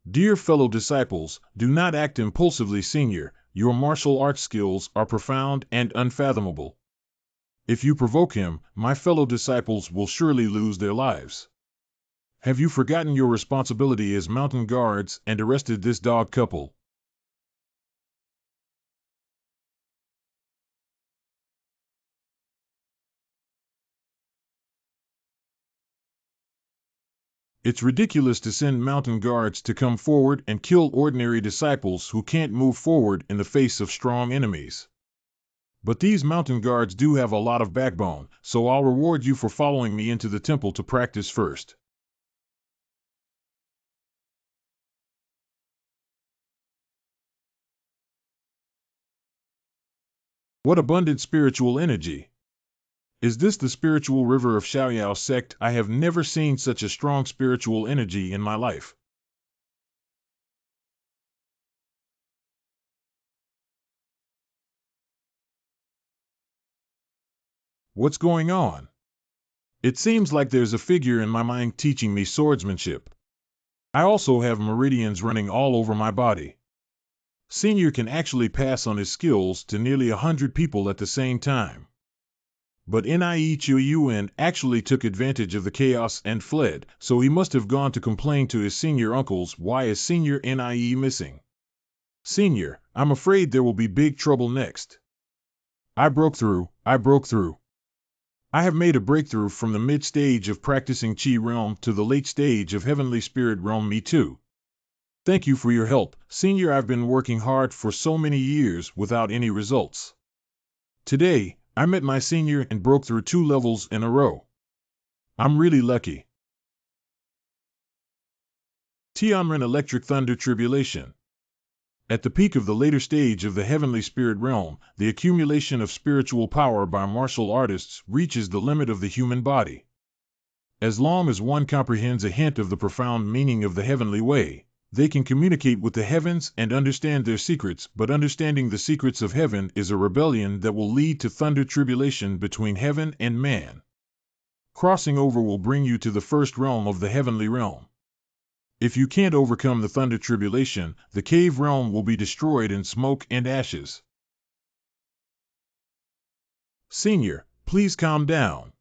Speaker 1: Dear fellow disciples, do not act impulsively, senior. Your martial arts skills are profound and unfathomable. If you provoke him, my fellow disciples will surely lose their lives. Have you forgotten your responsibility as mountain guards and arrested this dog couple? It's ridiculous to send mountain guards to come forward and kill ordinary disciples who can't move forward in the face of strong enemies. But these mountain guards do have a lot of backbone, so I'll reward you for following me into the temple to practice first. What abundant spiritual energy! Is this the spiritual river of Xiao sect? I have never seen such a strong spiritual energy in my life. What's going on? It seems like there's a figure in my mind teaching me swordsmanship. I also have meridians running all over my body. Senior can actually pass on his skills to nearly 100 people at the same time. But Nie Chuyuan actually took advantage of the chaos and fled, so he must have gone to complain to his senior uncles. Why is Senior Nie missing? Senior, I'm afraid there will be big trouble next. I broke through. I have made a breakthrough from the mid-stage of practicing Qi realm to the late stage of heavenly spirit realm. Me too. Thank you for your help, Senior. I've been working hard for so many years without any results. Today, I met my senior and broke through 2 levels in a row. I'm really lucky. Tianren Electric Thunder Tribulation. At the peak of the later stage of the heavenly spirit realm, the accumulation of spiritual power by martial artists reaches the limit of the human body. As long as one comprehends a hint of the profound meaning of the heavenly way, they can communicate with the heavens and understand their secrets, but understanding the secrets of heaven is a rebellion that will lead to thunder tribulation between heaven and man. Crossing over will bring you to the first realm of the heavenly realm. If you can't overcome the thunder tribulation, the cave realm will be destroyed in smoke and ashes. Senior, please calm down.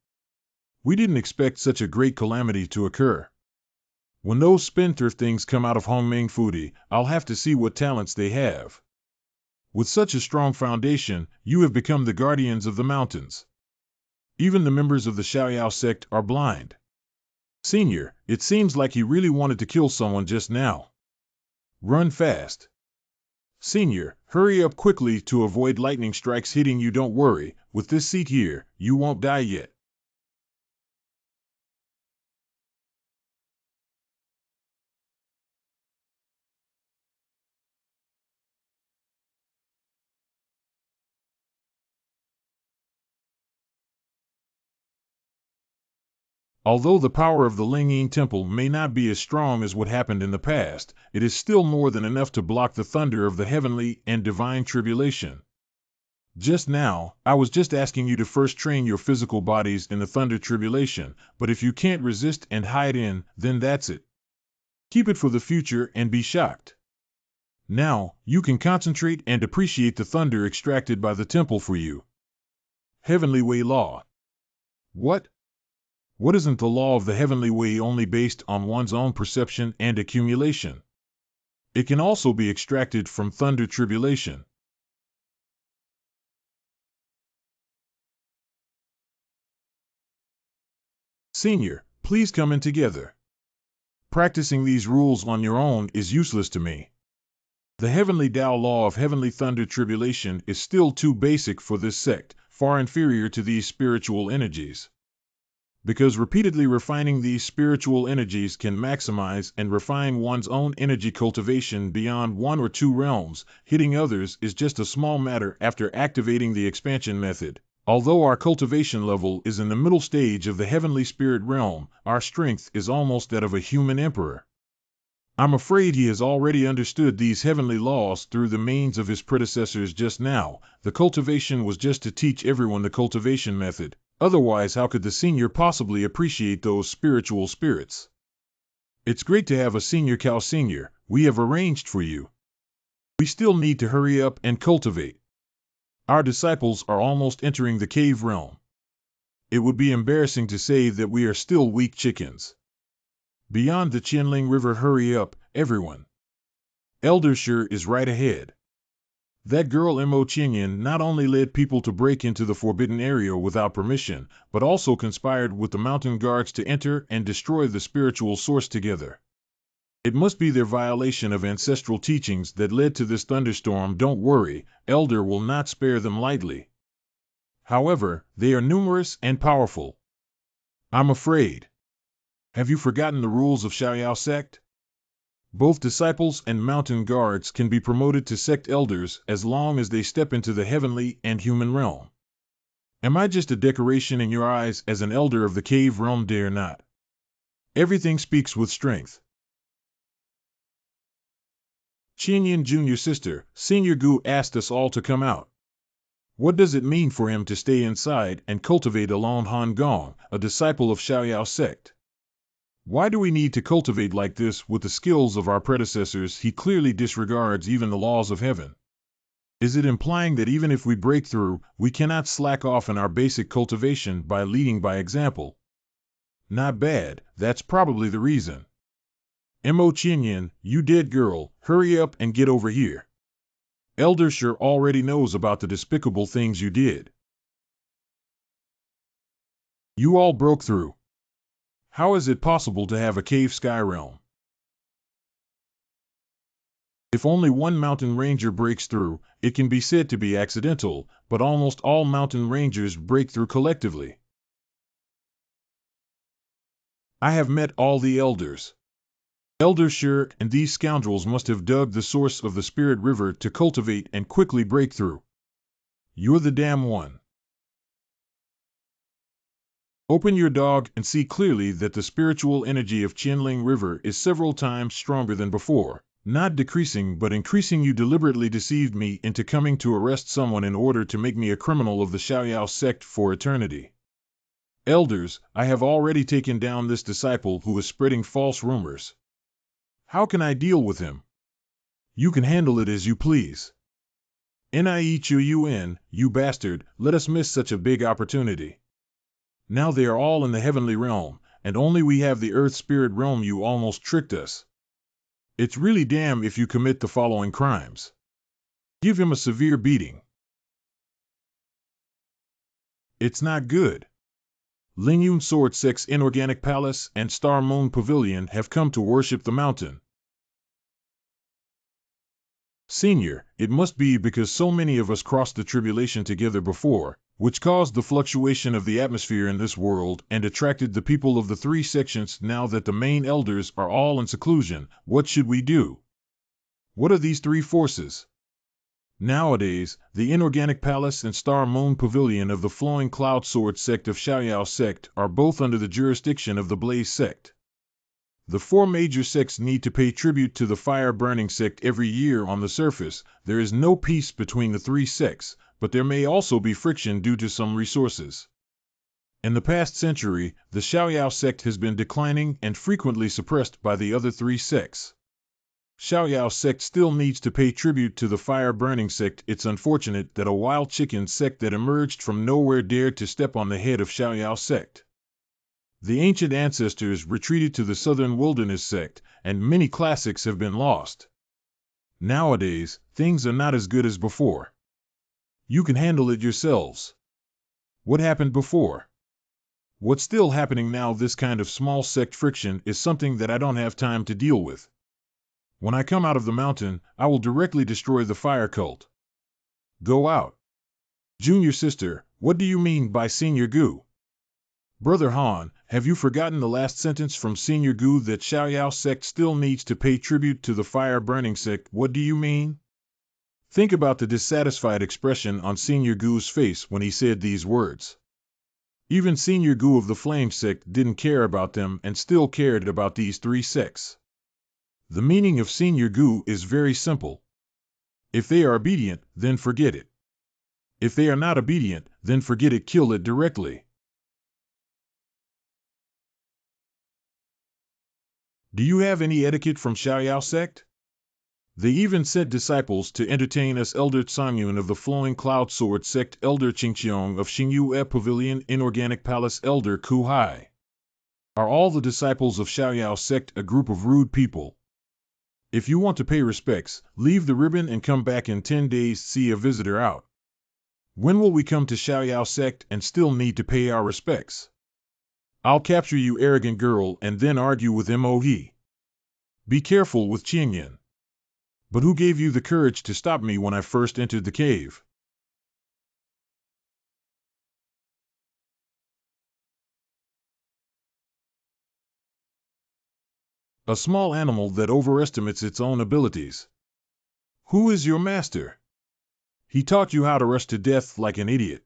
Speaker 1: We didn't expect such a great calamity to occur. When those spendthrift things come out of Hongmeng Foodie, I'll have to see what talents they have. With such a strong foundation, you have become the guardians of the mountains. Even the members of the Xiao sect are blind. Senior, it seems like he really wanted to kill someone just now. Run fast. Senior, hurry up quickly to avoid lightning strikes hitting you. Don't worry, with this seat here, you won't die yet. Although the power of the Lingyin Temple may not be as strong as what happened in the past, it is still more than enough to block the thunder of the heavenly and divine tribulation. Just now, I was just asking you to first train your physical bodies in the thunder tribulation, but if you can't resist and hide in, then that's it. Keep it for the future and be shocked. Now, you can concentrate and appreciate the thunder extracted by the temple for you. Heavenly Way Law. What? What isn't the law of the heavenly way only based on one's own perception and accumulation? It can also be extracted from thunder tribulation. Senior, please come in together. Practicing these rules on your own is useless to me. The heavenly Tao law of heavenly thunder tribulation is still too basic for this sect, far inferior to these spiritual energies. Because repeatedly refining these spiritual energies can maximize and refine one's own energy cultivation beyond 1 or 2 realms, hitting others is just a small matter after activating the expansion method. Although our cultivation level is in the middle stage of the heavenly spirit realm, our strength is almost that of a human emperor. I'm afraid he has already understood these heavenly laws through the means of his predecessors just now. The cultivation was just to teach everyone the cultivation method. Otherwise, how could the senior possibly appreciate those spiritual spirits? It's great to have a senior cow senior. We have arranged for you. We still need to hurry up and cultivate. Our disciples are almost entering the cave realm. It would be embarrassing to say that we are still weak chickens. Beyond the Qianling River, hurry up, everyone. Elder Shi is right ahead. That girl Mo Qingyan not only led people to break into the forbidden area without permission, but also conspired with the mountain guards to enter and destroy the spiritual source together. It must be their violation of ancestral teachings that led to this thunderstorm. Don't worry, Elder will not spare them lightly. However, they are numerous and powerful. I'm afraid. Have you forgotten the rules of Xiao sect? Both disciples and mountain guards can be promoted to sect elders as long as they step into the heavenly and human realm. Am I just a decoration in your eyes as an elder of the cave realm? Dare not. Everything speaks with strength. Qianyan Junior Sister, Senior Gu asked us all to come out. What does it mean for him to stay inside and cultivate alone? Hongmeng, a disciple of Xiao sect. Why do we need to cultivate like this with the skills of our predecessors? He clearly disregards even the laws of heaven. Is it implying that even if we break through, we cannot slack off in our basic cultivation by leading by example? Not bad, that's probably the reason. Mo Qingyan, you dead girl, hurry up and get over here. Elder Shi already knows about the despicable things you did. You all broke through. How is it possible to have a cave sky realm? If only one mountain ranger breaks through, it can be said to be accidental, but almost all mountain rangers break through collectively. I have met all the elders. Elder Shi and these scoundrels must have dug the source of the spirit river to cultivate and quickly break through. You're the damn one. Open your dog and see clearly that the spiritual energy of Qianling River is several times stronger than before, not decreasing but increasing. You deliberately deceived me into coming to arrest someone in order to make me a criminal of the Xiao sect for eternity. Elders, I have already taken down this disciple who is spreading false rumors. How can I deal with him? You can handle it as you please. Niechun, you bastard, let us miss such a big opportunity. Now they are all in the heavenly realm, and only we have the earth spirit realm. You almost tricked us. It's really damn if you commit the following crimes. Give him a severe beating. It's not good. Lingyun Sword Sect's Inorganic Palace and Star Moon Pavilion have come to worship the mountain. Senior, it must be because so many of us crossed the tribulation together before, which caused the fluctuation of the atmosphere in this world and attracted the people of the 3 sections. Now that the main elders are all in seclusion, what should we do? What are these 3 forces? Nowadays, the Inorganic Palace and Star Moon Pavilion of the Flowing Cloud Sword sect of Xiao sect are both under the jurisdiction of the Blaze sect. The four major sects need to pay tribute to the fire-burning sect every year. On the surface. There is no peace between the three sects, but there may also be friction due to some resources. In the past century, the Xiao sect has been declining and frequently suppressed by the other three sects. Xiao sect still needs to pay tribute to the fire-burning sect. It's unfortunate that a wild chicken sect that emerged from nowhere dared to step on the head of Xiao sect. The ancient ancestors retreated to the southern wilderness sect, and many classics have been lost. Nowadays, things are not as good as before. You can handle it yourselves. What happened before? What's still happening now? This kind of small sect friction is something that I don't have time to deal with. When I come out of the mountain, I will directly destroy the fire cult. Go out. Junior sister, what do you mean by Senior Gu? Brother Han, have you forgotten the last sentence from Senior Gu that Xiao sect still needs to pay tribute to the fire-burning sect? What do you mean? Think about the dissatisfied expression on Senior Gu's face when he said these words. Even Senior Gu of the Flame sect didn't care about them and still cared about these three sects. The meaning of Senior Gu is very simple. If they are obedient, then forget it. If they are not obedient, then forget it. Kill it directly. Do you have any etiquette from Xiao sect? They even sent disciples to entertain us. Elder Tsangyun of the Flowing Cloud Sword sect, Elder Qingqiong of Xingyue Pavilion Inorganic Palace, Elder Ku Hai. Are all the disciples of Xiao sect a group of rude people? If you want to pay respects, leave the ribbon and come back in 10 days. See a visitor out. When will we come to Xiao sect and still need to pay our respects? I'll capture you, arrogant girl, and then argue with Mohe. Be careful with Qingyan. But who gave you the courage to stop me when I first entered the cave? A small animal that overestimates its own abilities. Who is your master? He taught you how to rush to death like an idiot.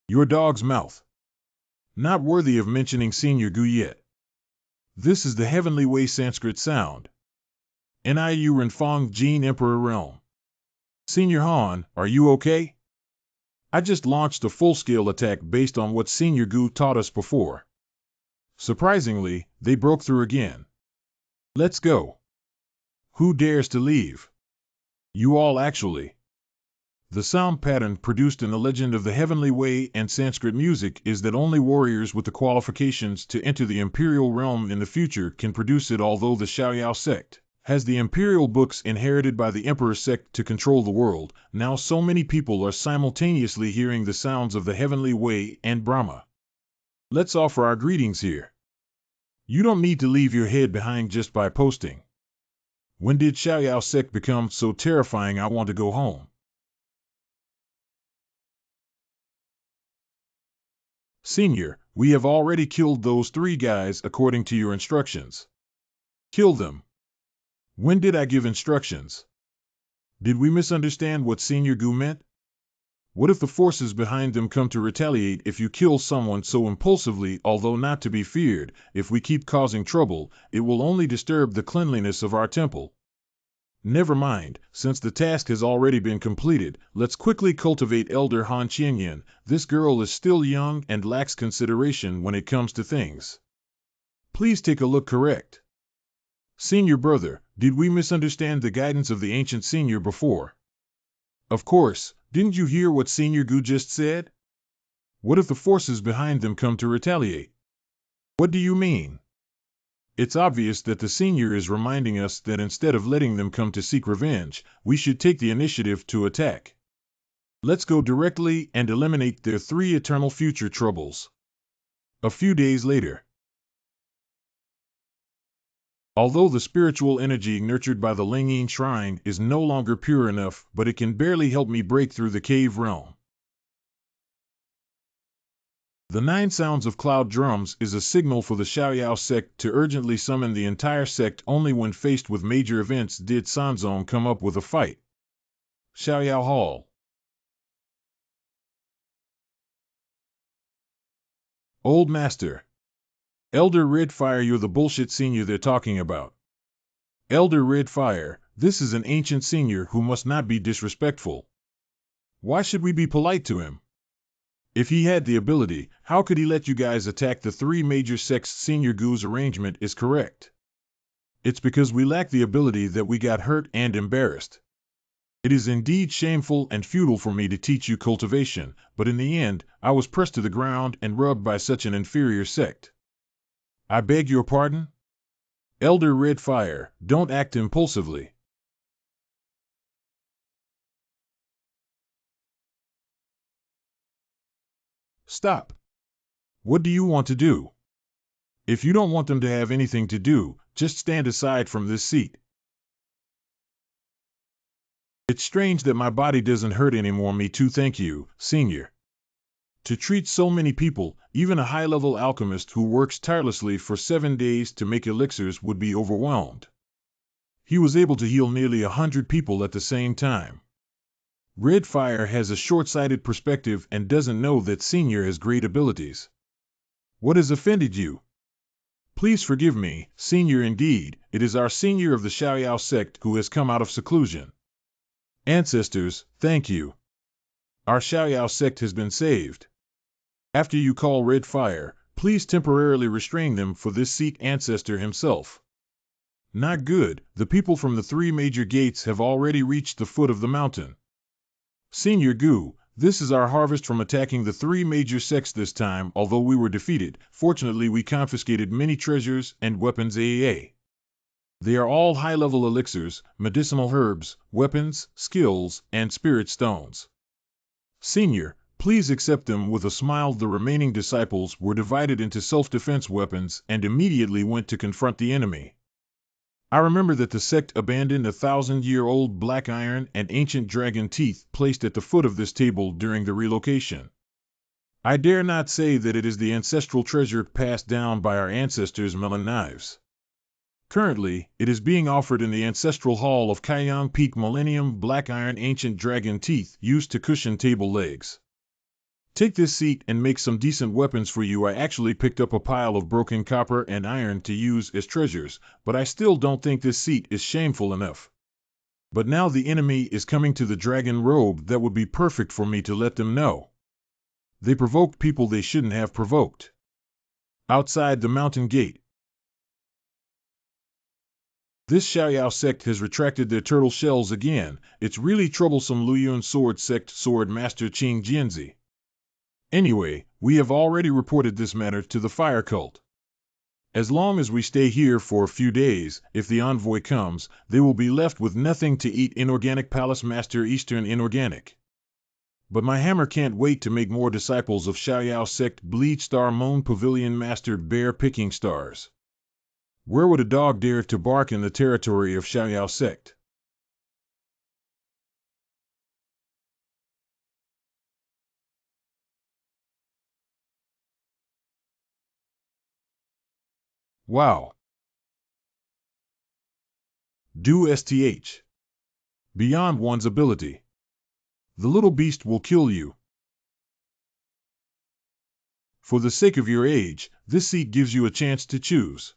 Speaker 1: Your dog's mouth. Not worthy of mentioning Senior Gu yet. This is the heavenly way Sanskrit sound. Niu Renfong Jin Emperor Realm. Senior Han, are you okay? I just launched a full-scale attack based on what Senior Gu taught us before. Surprisingly, they broke through again. Let's go. Who dares to leave? You all actually. The sound pattern produced in the Legend of the Heavenly Way and Sanskrit music is that only warriors with the qualifications to enter the Imperial Realm in the future can produce it. Although the Xiao sect has the Imperial books inherited by the Emperor sect to control the world, now so many people are simultaneously hearing the sounds of the Heavenly Way and Brahma. Let's offer our greetings here. You don't need to leave your head behind just by posting. When did Xiao sect become so terrifying I want to go home? Senior, we have already killed those three guys according to your instructions. Kill them. When did I give instructions? Did we misunderstand what Senior Gu meant? What if the forces behind them come to retaliate if you kill someone so impulsively? Although not to be feared, if we keep causing trouble, it will only disturb the cleanliness of our temple. Never mind, since the task has already been completed, let's quickly cultivate Elder Han Qingyan. This girl is still young and lacks consideration when it comes to things. Please take a look. Correct. Senior brother, did we misunderstand the guidance of the ancient senior before? Of course, didn't you hear what Senior Gu just said? What if the forces behind them come to retaliate? What do you mean? It's obvious that the senior is reminding us that instead of letting them come to seek revenge, we should take the initiative to attack. Let's go directly and eliminate their three eternal future troubles. A few days later. Although the spiritual energy nurtured by the Lingyin Shrine is no longer pure enough, but it can barely help me break through the cave realm. The 9 sounds of cloud drums is a signal for the Xiao sect to urgently summon the entire sect. Only when faced with major events did Sanzong come up with a fight. Xiao Hall. Old Master. Elder Redfire, you're the bullshit senior they're talking about. Elder Redfire, this is an ancient senior who must not be disrespectful. Why should we be polite to him? If he had the ability, how could he let you guys attack the 3 major sects? Senior Gu's arrangement is correct. It's because we lack the ability that we got hurt and embarrassed. It is indeed shameful and futile for me to teach you cultivation, but in the end, I was pressed to the ground and rubbed by such an inferior sect. I beg your pardon? Elder Redfire, don't act impulsively. Stop. What do you want to do? If you don't want them to have anything to do, just stand aside from this seat. It's strange that my body doesn't hurt anymore. Me too, thank you, Senior. To treat so many people, even a high-level alchemist who works tirelessly for 7 days to make elixirs would be overwhelmed. He was able to heal nearly 100 people at the same time. Redfire has a short-sighted perspective and doesn't know that Senior has great abilities. What has offended you? Please forgive me, Senior. Indeed, it is our Senior of the Xiao sect who has come out of seclusion. Ancestors, thank you. Our Xiao sect has been saved. After you call Redfire, please temporarily restrain them for this seat. Ancestor himself. Not good, the people from the 3 major gates have already reached the foot of the mountain. Senior Gu, this is our harvest from attacking the 3 major sects this time. Although we were defeated, fortunately we confiscated many treasures and weapons. They are all high-level elixirs, medicinal herbs, weapons, skills, and spirit stones. Senior, please accept them. With a smile, the remaining disciples were divided into self-defense weapons and immediately went to confront the enemy. I remember that the sect abandoned a 1,000-year-old black iron and ancient dragon teeth placed at the foot of this table during the relocation. I dare not say that it is the ancestral treasure passed down by our ancestors' melon knives. Currently, it is being offered in the ancestral hall of Kaiyang Peak. Millennium black iron ancient dragon teeth used to cushion table legs. Take this seat and make some decent weapons for you. I actually picked up a pile of broken copper and iron to use as treasures, but I still don't think this seat is shameful enough. But now the enemy is coming to the dragon robe. That would be perfect for me to let them know. They provoked people they shouldn't have provoked. Outside the mountain gate. This Xiao sect has retracted their turtle shells again. It's really troublesome. Luyun Sword Sect Sword Master Qing Jianzi. Anyway, we have already reported this matter to the fire cult. As long as we stay here for a few days, if the envoy comes, they will be left with nothing to eat. Inorganic Palace Master Eastern Inorganic. But my hammer can't wait to make more disciples of Xiao sect. Bleed Star Moon Pavilion Master Bear Picking Stars. Where would a dog dare to bark in the territory of Xiao sect? Wow. Do STH. Beyond one's ability. The little beast will kill you. For the sake of your age, this seat gives you a chance to choose.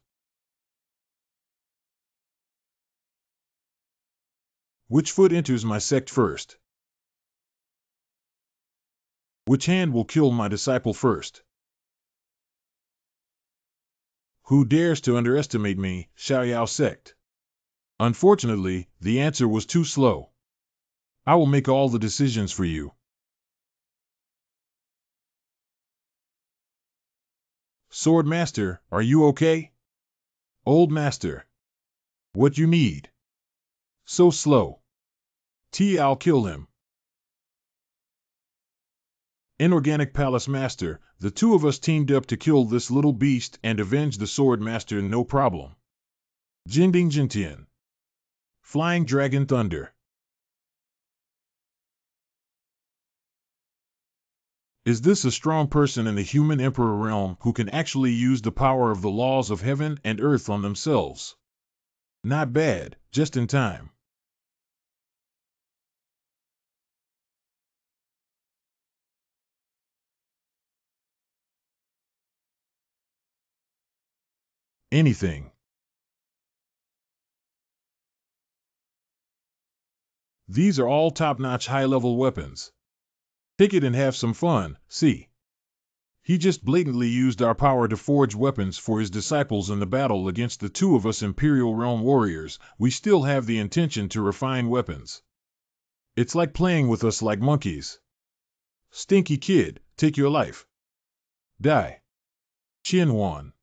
Speaker 1: Which foot enters my sect first? Which hand will kill my disciple first? Who dares to underestimate me, Xiao sect? Unfortunately, the answer was too slow. I will make all the decisions for you. Sword Master, are you okay? Old Master. What you need? So slow. I'll kill him. Inorganic Palace Master, the 2 of us teamed up to kill this little beast and avenge the Sword Master. No problem. Jinding Jintian. Flying Dragon Thunder. Is this a strong person in the human emperor realm who can actually use the power of the laws of heaven and earth on themselves? Not bad, just in time. Anything. These are all top-notch high-level weapons. Take it and have some fun, see? He just blatantly used our power to forge weapons for his disciples in the battle against the two of us Imperial Realm warriors. We still have the intention to refine weapons. It's like playing with us like monkeys. Stinky kid, take your life. Die. Qian Wan.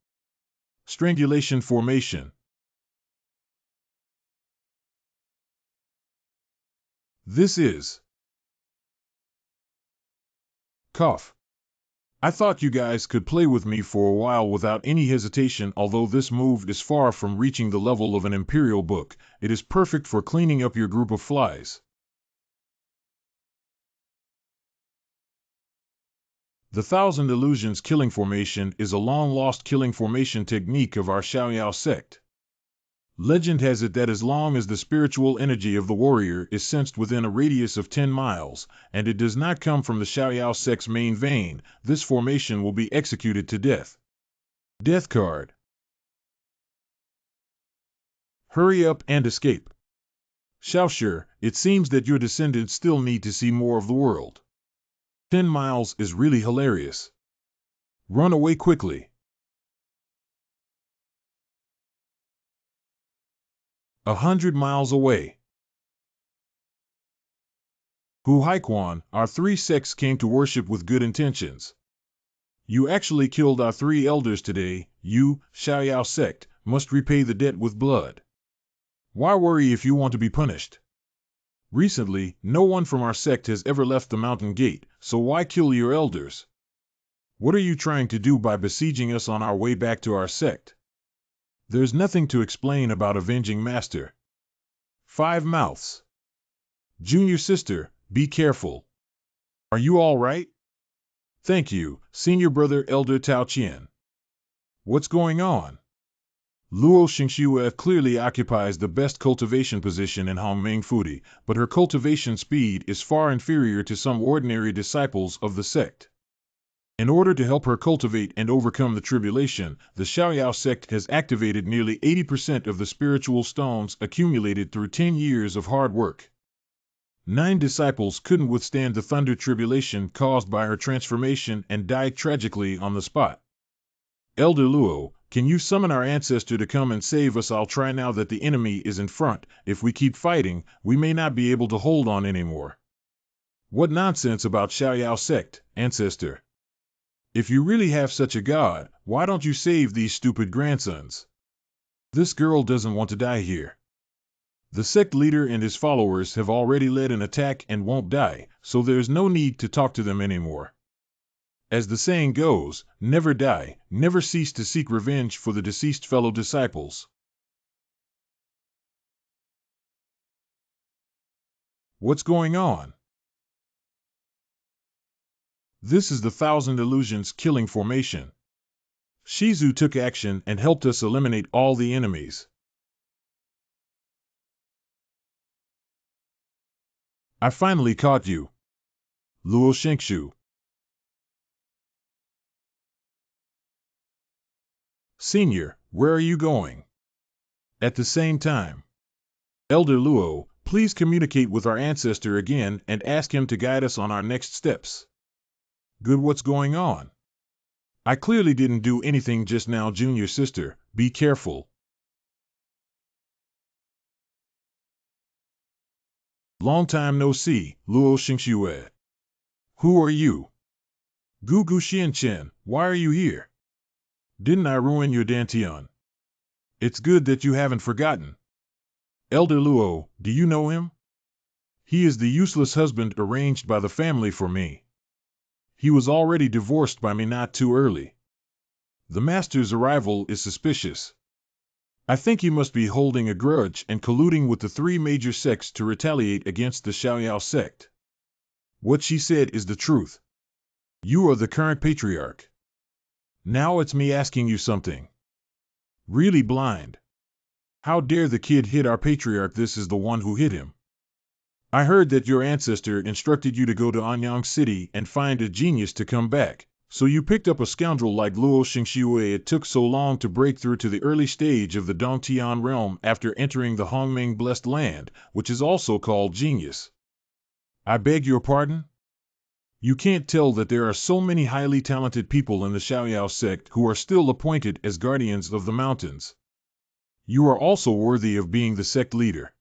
Speaker 1: Strangulation formation. This is. Cough. I thought you guys could play with me for a while without any hesitation. Although this move is far from reaching the level of an Imperial book, it is perfect for cleaning up your group of flies. The Thousand Illusions killing formation is a long-lost killing formation technique of our Xiao sect. Legend has it that as long as the spiritual energy of the warrior is sensed within a radius of 10 miles, and it does not come from the Xiao sect's main vein, this formation will be executed to death. Death card. Hurry up and escape. Xiao, it seems that your descendants still need to see more of the world. 10 miles is really hilarious. Run away quickly. 100 miles away. Hu Haiquan, our 3 sects came to worship with good intentions. You actually killed our 3 elders today. You, Xiao sect, must repay the debt with blood. Why worry if you want to be punished? Recently, no one from our sect has ever left the mountain gate, so why kill your elders? What are you trying to do by besieging us on our way back to our sect? There's nothing to explain about avenging Master. 5 mouths. Junior sister, be careful. Are you all right? Thank you, senior brother Elder Tao Qian. What's going on? Luo Xingxue clearly occupies the best cultivation position in Hongmeng Fudi, but her cultivation speed is far inferior to some ordinary disciples of the sect. In order to help her cultivate and overcome the tribulation, the Xiao sect has activated nearly 80% of the spiritual stones accumulated through 10 years of hard work. 9 disciples couldn't withstand the thunder tribulation caused by her transformation and died tragically on the spot. Elder Luo, can you summon our ancestor to come and save us? I'll try now that the enemy is in front. If we keep fighting, we may not be able to hold on anymore. What nonsense about Xiao sect, ancestor? If you really have such a god, why don't you save these stupid grandsons? This girl doesn't want to die here. The sect leader and his followers have already led an attack and won't die, so there's no need to talk to them anymore. As the saying goes, never die, never cease to seek revenge for the deceased fellow disciples. What's going on? This is the Thousand Illusions killing formation. Shizu took action and helped us eliminate all the enemies. I finally caught you. Luo Xingxue. Senior, where are you going? At the same time. Elder Luo, please communicate with our ancestor again and ask him to guide us on our next steps. Good, what's going on? I clearly didn't do anything just now, junior sister, be careful. Long time no see, Luo Xingxue. Who are you? Gugu Xianchen, why are you here? Didn't I ruin your Dantian? It's good that you haven't forgotten. Elder Luo, do you know him? He is the useless husband arranged by the family for me. He was already divorced by me not too early. The master's arrival is suspicious. I think he must be holding a grudge and colluding with the 3 major sects to retaliate against the Xiao sect. What she said is the truth. You are the current patriarch. Now it's me asking you something. Really blind. How dare the kid hit our patriarch? This is the one who hit him. I heard that your ancestor instructed you to go to Anyang City and find a genius to come back. So you picked up a scoundrel like Luo Xingxiwei. It took so long to break through to the early stage of the Dongtian realm after entering the Hongmeng blessed land, which is also called genius. I beg your pardon? You can't tell that there are so many highly talented people in the Xiao sect who are still appointed as guardians of the mountains. You are also worthy of being the sect leader.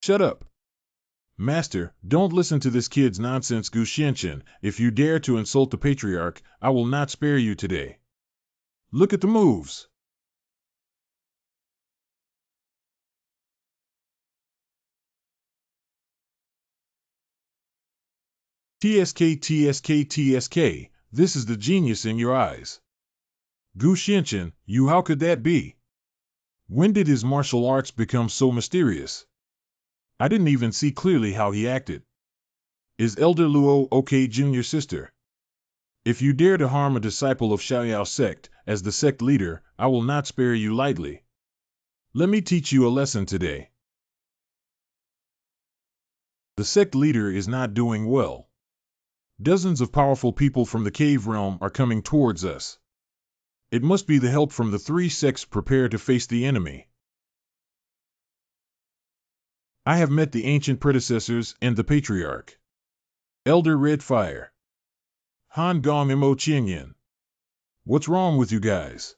Speaker 1: Shut up. Master, don't listen to this kid's nonsense, Gu Xianchen. If you dare to insult the patriarch, I will not spare you today. Look at the moves. TSK, TSK, TSK, this is the genius in your eyes. Gu Xianchen, you, how could that be? When did his martial arts become so mysterious? I didn't even see clearly how he acted. Is Elder Luo okay, junior sister? If you dare to harm a disciple of Xiao sect, as the sect leader, I will not spare you lightly. Let me teach you a lesson today. The sect leader is not doing well. Dozens of powerful people from the cave realm are coming towards us. It must be the help from the three sects. Prepare to face the enemy. I have met the ancient predecessors and the patriarch. Elder Red Fire. Han Gong Mo Qianyan. What's wrong with you guys?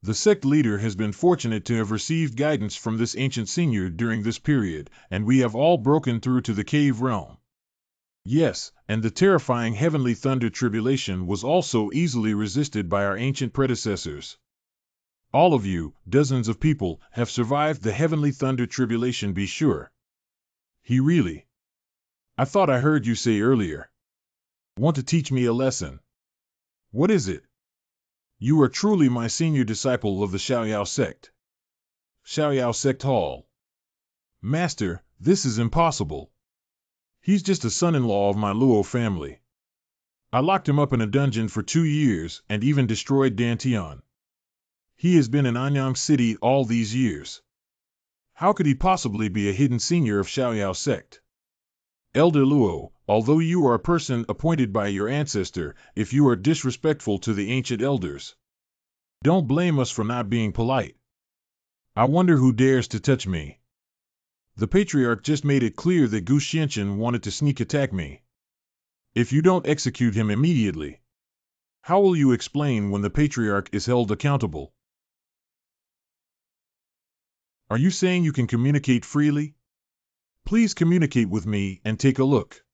Speaker 1: The sect leader has been fortunate to have received guidance from this ancient senior during this period, and we have all broken through to the cave realm. Yes, and the terrifying heavenly thunder tribulation was also easily resisted by our ancient predecessors. All of you, dozens of people, have survived the heavenly thunder tribulation, be sure. He really. I thought I heard you say earlier. Want to teach me a lesson? What is it? You are truly my senior disciple of the Xiao sect. Xiao sect hall. Master, this is impossible. He's just a son-in-law of my Luo family. I locked him up in a dungeon for 2 years and even destroyed Tian. He has been in Anyang City all these years. How could he possibly be a hidden senior of Xiao sect? Elder Luo, although you are a person appointed by your ancestor, if you are disrespectful to the ancient elders, don't blame us for not being polite. I wonder who dares to touch me. The patriarch just made it clear that Gu Xianchen wanted to sneak attack me. If you don't execute him immediately, how will you explain when the patriarch is held accountable? Are you saying you can communicate freely? Please communicate with me and take a look.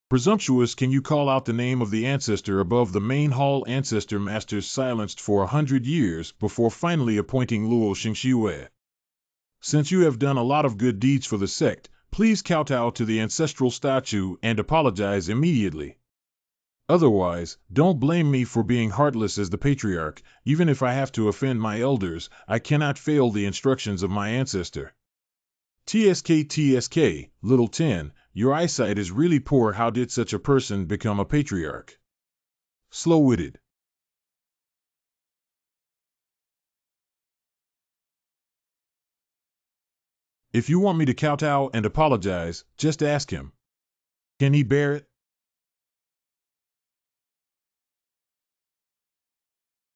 Speaker 1: Presumptuous, can you call out the name of the ancestor above the main hall? Ancestor masters silenced for 100 years before finally appointing Luo Xingxiwei. Since you have done a lot of good deeds for the sect, please kowtow to the ancestral statue and apologize immediately. Otherwise, don't blame me for being heartless as the patriarch. Even if I have to offend my elders, I cannot fail the instructions of my ancestor. TSK, TSK, little Tian, your eyesight is really poor. How did such a person become a patriarch? Slow-witted. If you want me to kowtow and apologize, just ask him. Can he bear it?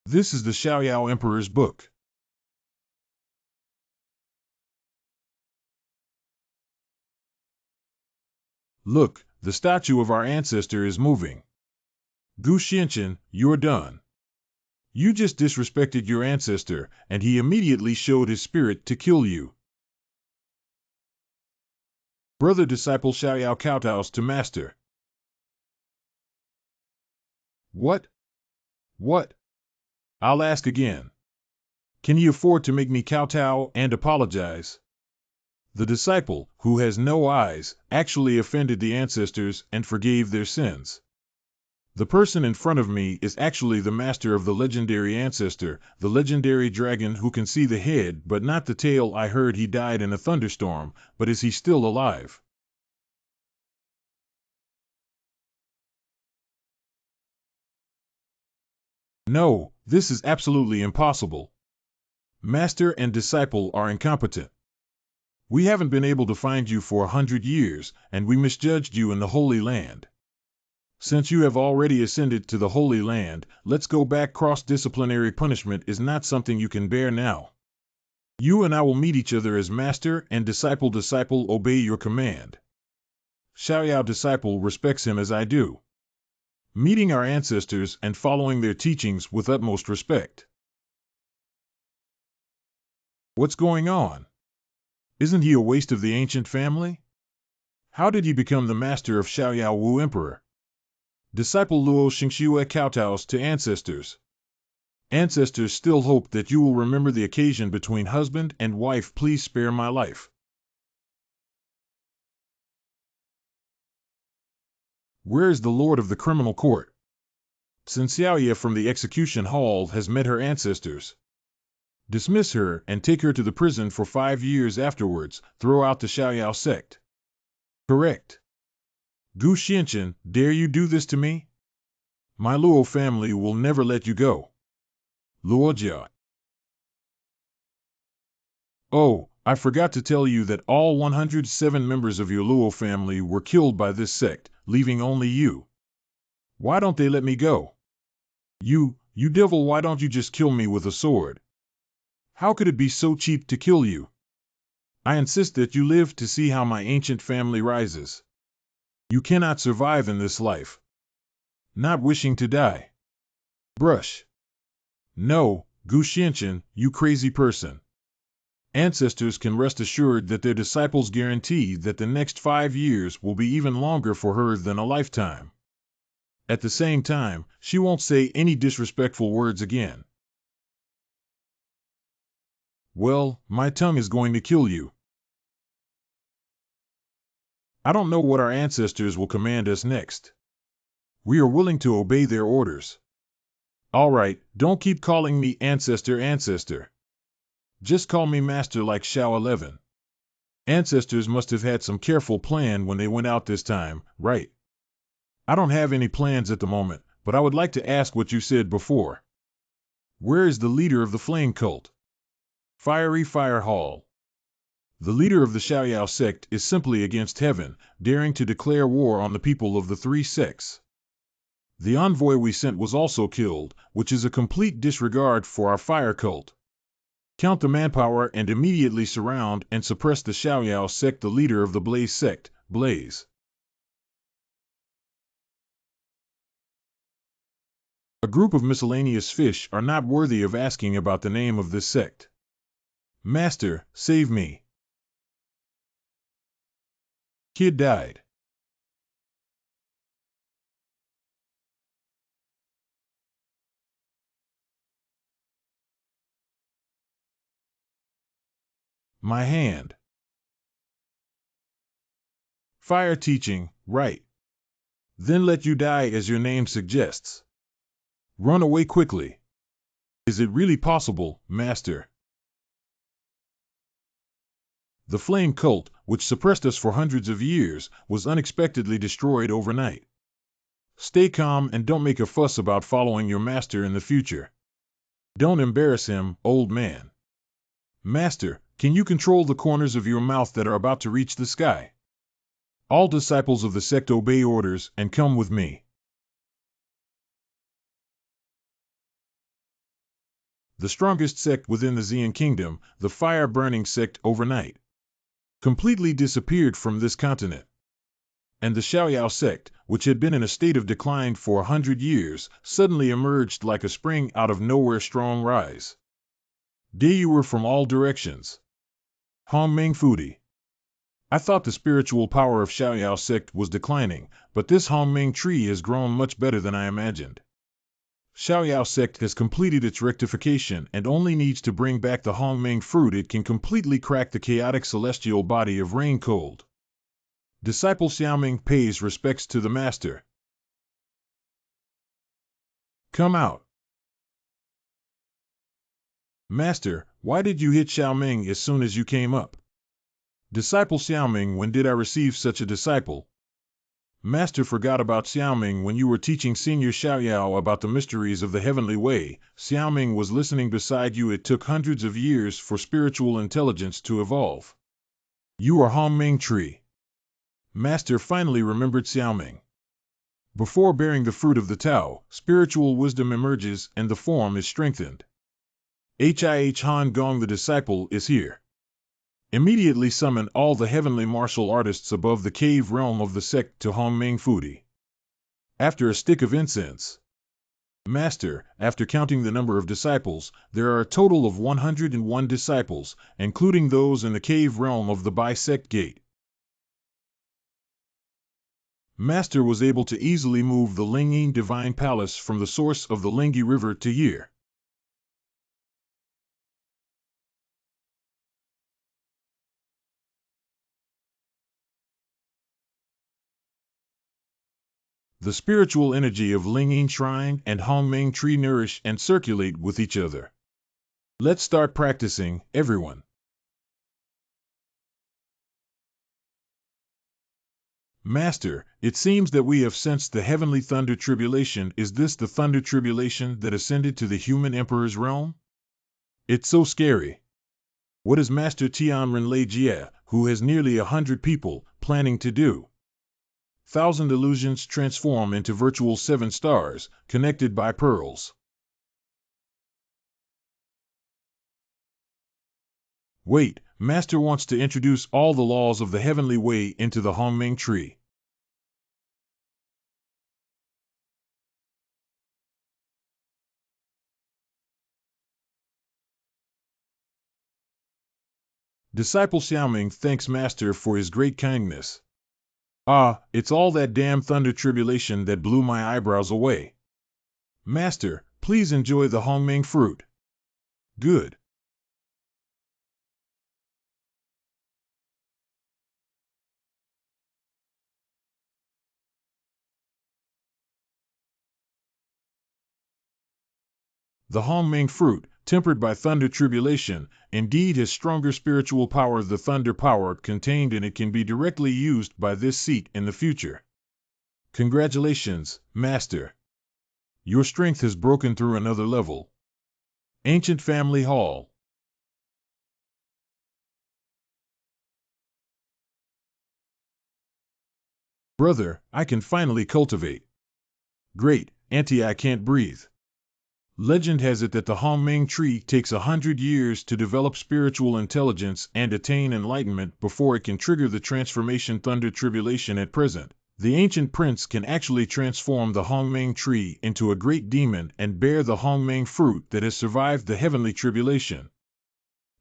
Speaker 1: This is the Xiao Emperor's book. Look, the statue of our ancestor is moving. Gu Xianchen, you're done. You just disrespected your ancestor, and he immediately showed his spirit to kill you. Brother disciple Xiao kowtows to master. What? What? I'll ask again. Can he afford to make me kowtow and apologize? The disciple, who has no eyes, actually offended the ancestors and forgave their sins. The person in front of me is actually the master of the legendary ancestor, the legendary dragon who can see the head but not the tail. I heard he died in a thunderstorm, but is he still alive? No, this is absolutely impossible. Master and disciple are incompetent. We haven't been able to find you for 100 years, and we misjudged you in the Holy Land. Since you have already ascended to the Holy Land, let's go back. Cross-disciplinary punishment is not something you can bear now. You and I will meet each other as master and disciple. Disciple, obey your command. Xiao disciple respects him as I do. Meeting our ancestors and following their teachings with utmost respect. What's going on? Isn't he a waste of the ancient family? How did he become the master of Xiao Wu Emperor? Disciple Luo Xingxue kowtows to ancestors. Ancestors still hope that you will remember the occasion between husband and wife. Please spare my life. Where is the lord of the criminal court? Since Xiao from the execution hall has met her ancestors. Dismiss her and take her to the prison for 5 years. Afterwards, throw out the Xiao sect. Correct. Gu Xianchen, dare you do this to me? My Luo family will never let you go. Luo Jia. Oh, I forgot to tell you that all 107 members of your Luo family were killed by this sect, leaving only you. Why don't they let me go? You devil, why don't you just kill me with a sword? How could it be so cheap to kill you? I insist that you live to see how my ancient family rises. You cannot survive in this life. Not wishing to die. Brush. No, Gu Xianchen, you crazy person. Ancestors can rest assured that their disciples guarantee that the next 5 years will be even longer for her than a lifetime. At the same time, she won't say any disrespectful words again. Well, my tongue is going to kill you. I don't know what our ancestors will command us next. We are willing to obey their orders. All right, don't keep calling me ancestor. Just call me master like Xiao 11. Ancestors must have had some careful plan when they went out this time, right? I don't have any plans at the moment, but I would like to ask what you said before. Where is the leader of the flame cult? Fiery Fire Hall. The leader of the Xiao sect is simply against heaven, daring to declare war on the people of the 3 sects. The envoy we sent was also killed, which is a complete disregard for our fire cult. Count the manpower and immediately surround and suppress the Xiao sect. The leader of the Blaze sect, Blaze. A group of miscellaneous fish are not worthy of asking about the name of this sect. Master, save me. Kid died. My hand. Fire teaching, right. Then let you die as your name suggests. Run away quickly. Is it really possible, Master? The flame cult, which suppressed us for hundreds of years, was unexpectedly destroyed overnight. Stay calm and don't make a fuss about following your master in the future. Don't embarrass him, old man. Master, can you control the corners of your mouth that are about to reach the sky? All disciples of the sect obey orders and come with me. The strongest sect within the Xian kingdom, the fire-burning sect, overnight completely disappeared from this continent. And the Xiao sect, which had been in a state of decline for 100 years, suddenly emerged like a spring out of nowhere. Strong rise. Deyuer from all directions. Hongmeng Fudi. I thought the spiritual power of Xiao sect was declining, but this Hongmeng tree has grown much better than I imagined. Xiao sect has completed its rectification and only needs to bring back the Hongmeng fruit. It can completely crack the chaotic celestial body of rain cold. Disciple Xiaoming pays respects to the master. Come out. Master, why did you hit Xiaoming as soon as you came up? Disciple Xiaoming, when did I receive such a disciple? Master forgot about Xiaoming when you were teaching Senior Xiao about the mysteries of the heavenly way. Xiaoming was listening beside you. It took hundreds of years for spiritual intelligence to evolve. You are Hongmeng tree. Master finally remembered Xiaoming. Before bearing the fruit of the Tao, spiritual wisdom emerges and the form is strengthened. HIH Han Gong the disciple is here. Immediately summon all the heavenly martial artists above the cave realm of the sect to Hongmeng Fudi. After a stick of incense. Master, after counting the number of disciples, there are a total of 101 disciples, including those in the cave realm of the Bisect Gate. Master was able to easily move the Lingyin Divine Palace from the source of the Lingyi River to here. The spiritual energy of Lingyin Shrine and Hongmeng Tree nourish and circulate with each other. Let's start practicing, everyone. Master, it seems that we have sensed the heavenly thunder tribulation. Is this the thunder tribulation that ascended to the human emperor's realm? It's so scary. What is Master Tian Renlei Jie, who has nearly 100 people, planning to do? 1,000 illusions transform into virtual 7 stars, connected by pearls. Wait, Master wants to introduce all the laws of the heavenly way into the Hongmeng tree. Disciple Xiaoming thanks Master for his great kindness. Ah, it's all that damn thunder tribulation that blew my eyebrows away. Master, please enjoy the Hongmeng fruit. Good. The Hongmeng fruit, tempered by thunder tribulation, indeed has stronger spiritual power. The thunder power contained in it can be directly used by this seat in the future. Congratulations, Master. Your strength has broken through another level. Ancient Family Hall. Brother, I can finally cultivate. Great, Auntie, I can't breathe. Legend has it that the Hongmeng tree takes 100 years to develop spiritual intelligence and attain enlightenment before it can trigger the transformation thunder tribulation. At present, the ancient prince can actually transform the Hongmeng tree into a great demon and bear the Hongmeng fruit that has survived the heavenly tribulation.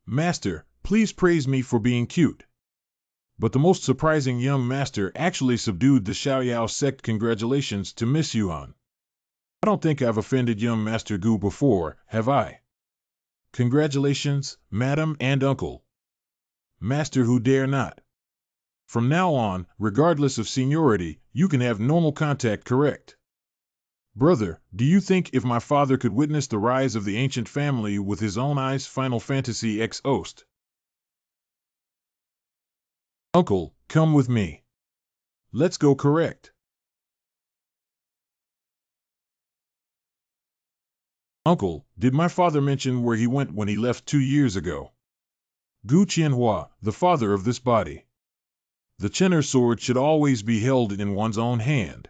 Speaker 1: Master, please praise me for being cute. But the most surprising, young master actually subdued the Xiao sect. Congratulations to Miss Yuan. I don't think I've offended young Master Gu before, have I? Congratulations, madam and uncle. Master who dare not. From now on, regardless of seniority, you can have normal contact, correct? Brother, do you think if my father could witness the rise of the ancient family with his own eyes? Final Fantasy X Ost. Uncle, come with me. Let's go, correct? Uncle, did my father mention where he went when he left 2 years ago? Gu Qianhua, the father of this body. The Chen'er sword should always be held in one's own hand.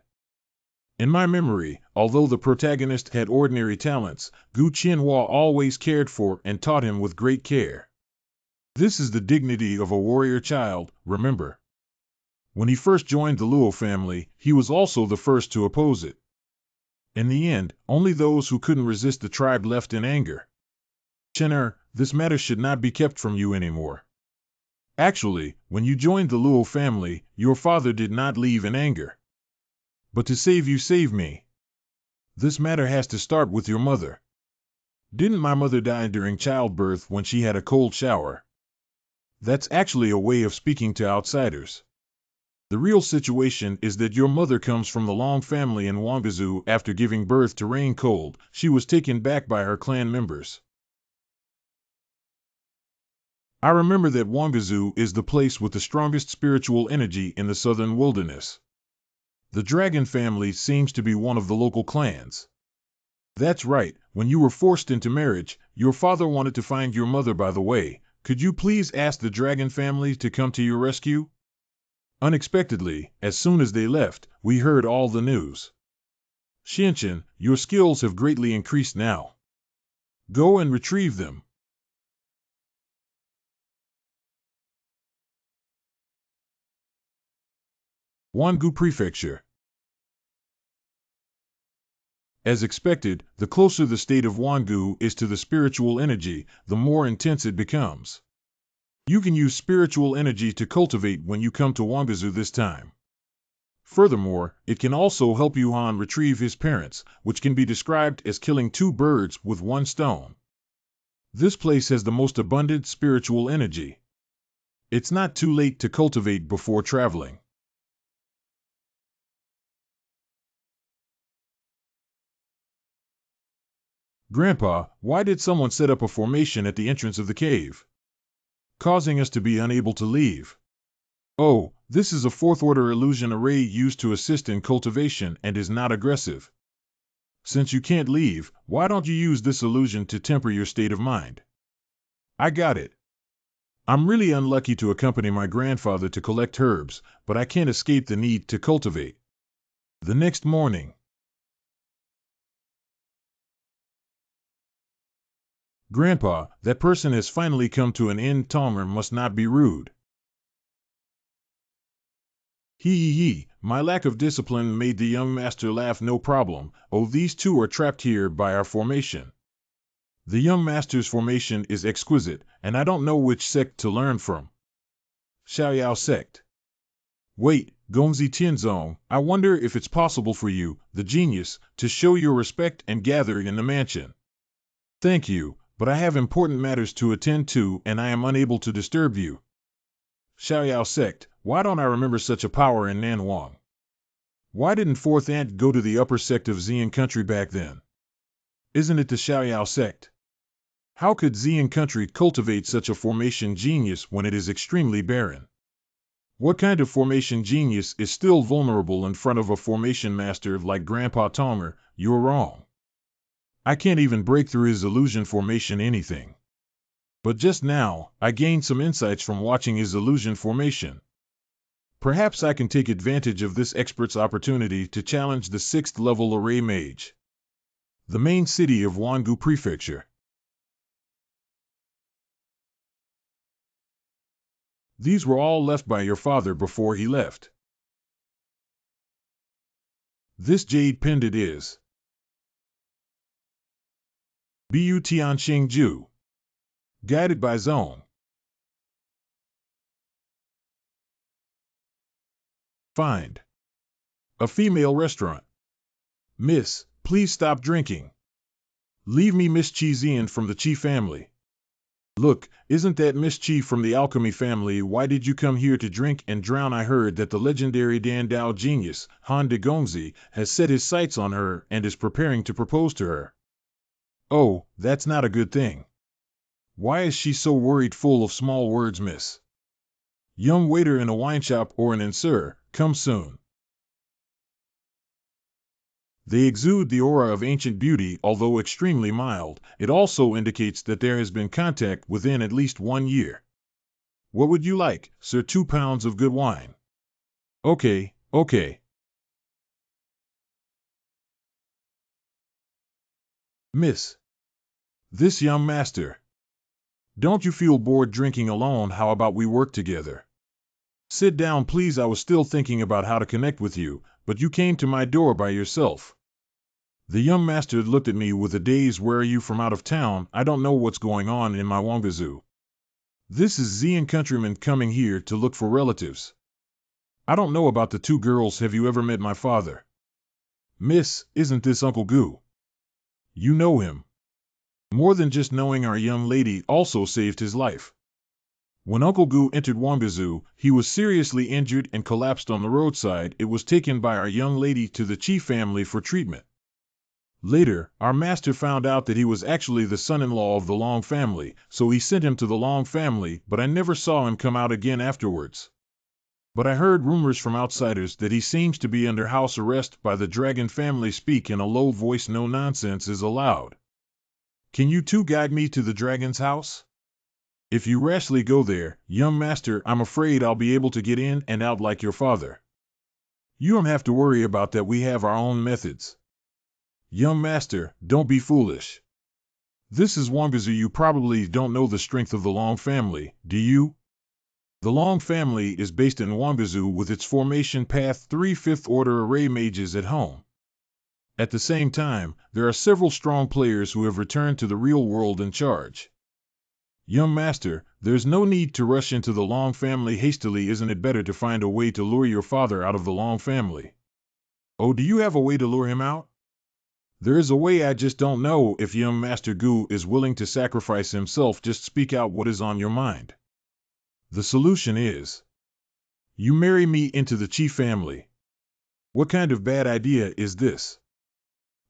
Speaker 1: In my memory, although the protagonist had ordinary talents, Gu Qianhua always cared for and taught him with great care. This is the dignity of a warrior child, remember. When he first joined the Luo family, he was also the first to oppose it. In the end, only those who couldn't resist the tribe left in anger. Chen'er, this matter should not be kept from you anymore. Actually, when you joined the Luo family, your father did not leave in anger. But to save you, save me. This matter has to start with your mother. Didn't my mother die during childbirth when she had a cold shower? That's actually a way of speaking to outsiders. The real situation is that your mother comes from the Long family in Wangazu. After giving birth to Rain Cold, she was taken back by her clan members. I remember that Wangazu is the place with the strongest spiritual energy in the southern wilderness. The dragon family seems to be one of the local clans. That's right, when you were forced into marriage, your father wanted to find your mother. By the way, could you please ask the dragon family to come to your rescue? Unexpectedly, as soon as they left, we heard all the news. Xianchen, your skills have greatly increased now. Go and retrieve them. Wangazu Prefecture. As expected, the closer the state of Wangazu is to the spiritual energy, the more intense it becomes. You can use spiritual energy to cultivate when you come to Wangazu this time. Furthermore, it can also help Yuan retrieve his parents, which can be described as killing two birds with one stone. This place has the most abundant spiritual energy. It's not too late to cultivate before traveling. Grandpa, why did someone set up a formation at the entrance of the cave, causing us to be unable to leave? Oh, this is a fourth-order illusion array used to assist in cultivation and is not aggressive. Since you can't leave, why don't you use this illusion to temper your state of mind? I got it. I'm really unlucky to accompany my grandfather to collect herbs, but I can't escape the need to cultivate. The next morning. Grandpa, that person has finally come to an end. Tonger must not be rude. Hee, my lack of discipline made the young master laugh. No problem. Oh, these two are trapped here by our formation. The young master's formation is exquisite, and I don't know which sect to learn from. Xiao sect. Wait, Gongzi Tianzong, I wonder if it's possible for you, the genius, to show your respect and gather in the mansion. Thank you, but I have important matters to attend to and I am unable to disturb you. Xiao sect, why don't I remember such a power in Nanwang? Why didn't Fourth Ant go to the upper sect of Xian country back then? Isn't it the Xiao sect? How could Xian country cultivate such a formation genius when it is extremely barren? What kind of formation genius is still vulnerable in front of a formation master like Grandpa Tonger? You're wrong. I can't even break through his illusion formation anything. But just now, I gained some insights from watching his illusion formation. Perhaps I can take advantage of this expert's opportunity to challenge the 6th level array mage. The main city of Wangazu Prefecture. These were all left by your father before he left. This jade pendant is Bu Tian Ju. Guided by Zone. Find a female restaurant. Miss, please stop drinking. Leave me Miss Chi Xian from the Chi family. Look, isn't that Miss Chi from the alchemy family? Why did you come here to drink and drown? I heard that the legendary Dan Dao genius, Han de Gongzi, has set his sights on her and is preparing to propose to her. Oh, that's not a good thing. Why is she so worried? Full of small words, miss. Young waiter in a wine shop or an inn, sir, come soon. They exude the aura of ancient beauty. Although extremely mild, it also indicates that there has been contact within at least 1 year. What would you like, sir? 2 pounds of good wine. Okay. Miss. This young master. Don't you feel bored drinking alone? How about we work together? Sit down, please. I was still thinking about how to connect with you, but you came to my door by yourself. The young master looked at me with a daze. Where are you from? Out of town. I don't know what's going on in my Wangazu. This is Xian countrymen coming here to look for relatives. I don't know about the 2 girls. Have you ever met my father? Miss, isn't this Uncle Gu? You know him. More than just knowing, our young lady also saved his life. When Uncle Gu entered Wangazu, he was seriously injured and collapsed on the roadside. It was taken by our young lady to the Chi family for treatment. Later, our master found out that he was actually the son-in-law of the Long family, so he sent him to the Long family, but I never saw him come out again afterwards. But I heard rumors from outsiders that he seems to be under house arrest by the dragon family. Speak in a low voice, no nonsense is allowed. Can you two guide me to the dragon's house? If you rashly go there, young master, I'm afraid I'll be able to get in and out like your father. You don't have to worry about that, we have our own methods. Young master, don't be foolish. This is Wangazu. You probably don't know the strength of the Long family, do you? The Long family is based in Wangazu with its formation path 3 5th order array mages at home. At the same time, there are several strong players who have returned to the real world in charge. Young master, there's no need to rush into the Long family hastily. Isn't it better to find a way to lure your father out of the Long family? Oh, do you have a way to lure him out? There is a way, I just don't know if young Master Gu is willing to sacrifice himself. Just speak out what is on your mind. The solution is, you marry me into the Chi family. What kind of bad idea is this?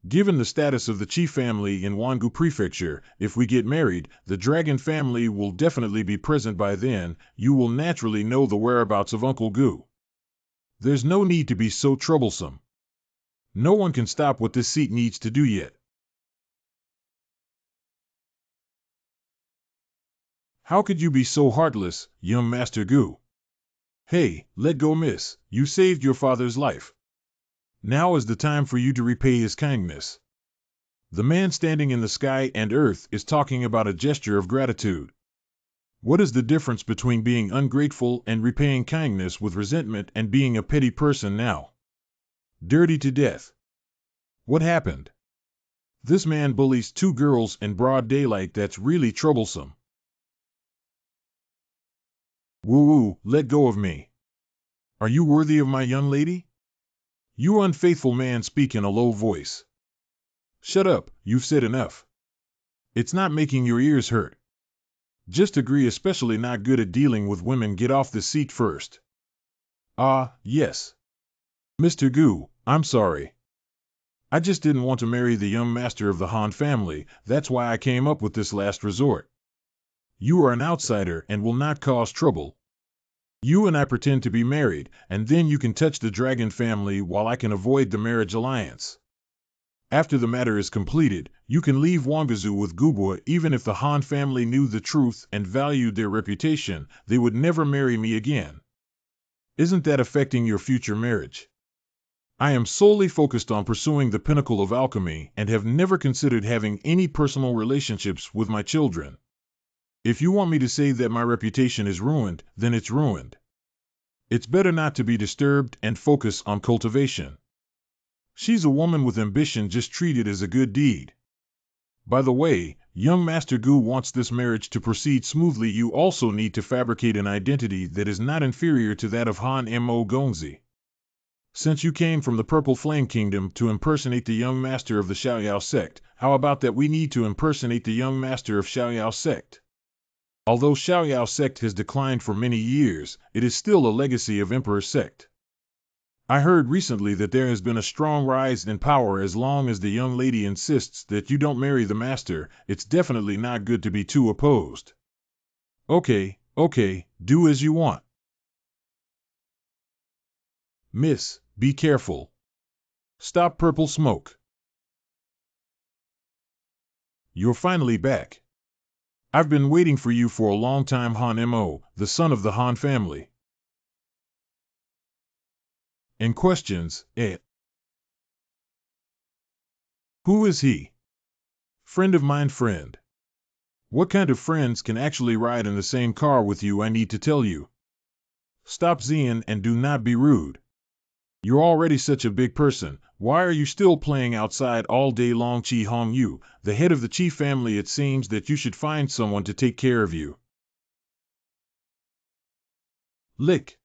Speaker 1: Given the status of the Chi family in Wangu Prefecture, if we get married, the dragon family will definitely be present by then. You will naturally know the whereabouts of Uncle Gu. There's no need to be so troublesome. No one can stop what this seat needs to do yet. How could you be so heartless, young Master Gu? Hey, let go, miss. You saved your father's life. Now is the time for you to repay his kindness. The man standing in the sky and earth is talking about a gesture of gratitude. What is the difference between being ungrateful and repaying kindness with resentment and being a petty person now? Dirty to death. What happened? This man bullies 2 girls in broad daylight. That's really troublesome. Woo-woo, let go of me. Are you worthy of my young lady? You unfaithful man, speak in a low voice. Shut up, you've said enough. It's not making your ears hurt. Just agree, especially not good at dealing with women. Get off the seat first. Ah, yes. Mr. Gu, I'm sorry. I just didn't want to marry the young master of the Han family. That's why I came up with this last resort. You are an outsider and will not cause trouble. You and I pretend to be married, and then you can touch the dragon family while I can avoid the marriage alliance. After the matter is completed, you can leave Wangazu with Gubua. Even if the Han family knew the truth and valued their reputation, they would never marry me again. Isn't that affecting your future marriage? I am solely focused on pursuing the pinnacle of alchemy and have never considered having any personal relationships with my children. If you want me to say that my reputation is ruined, then it's ruined. It's better not to be disturbed and focus on cultivation. She's a woman with ambition. Just treat it as a good deed. By the way, young Master Gu wants this marriage to proceed smoothly. You also need to fabricate an identity that is not inferior to that of Han Mo Gongzi. Since you came from the Purple Flame Kingdom to impersonate the young master of the Xiao sect, how about that we need to impersonate the young master of Xiao sect? Although Xiao sect has declined for many years, it is still a legacy of Emperor Sect. I heard recently that there has been a strong rise in power. As long as the young lady insists that you don't marry the master, it's definitely not good to be too opposed. Okay, do as you want. Miss, be careful. Stop purple smoke. You're finally back. I've been waiting for you for a long time. Han Mo, the son of the Han family. And questions, Who is he? Friend of mine. Friend. What kind of friends can actually ride in the same car with you? I need to tell you. Stop Xian and do not be rude. You're already such a big person. Why are you still playing outside all day long? Chi Hong Yu, the head of the Chi family, it seems that you should find someone to take care of you. Lick.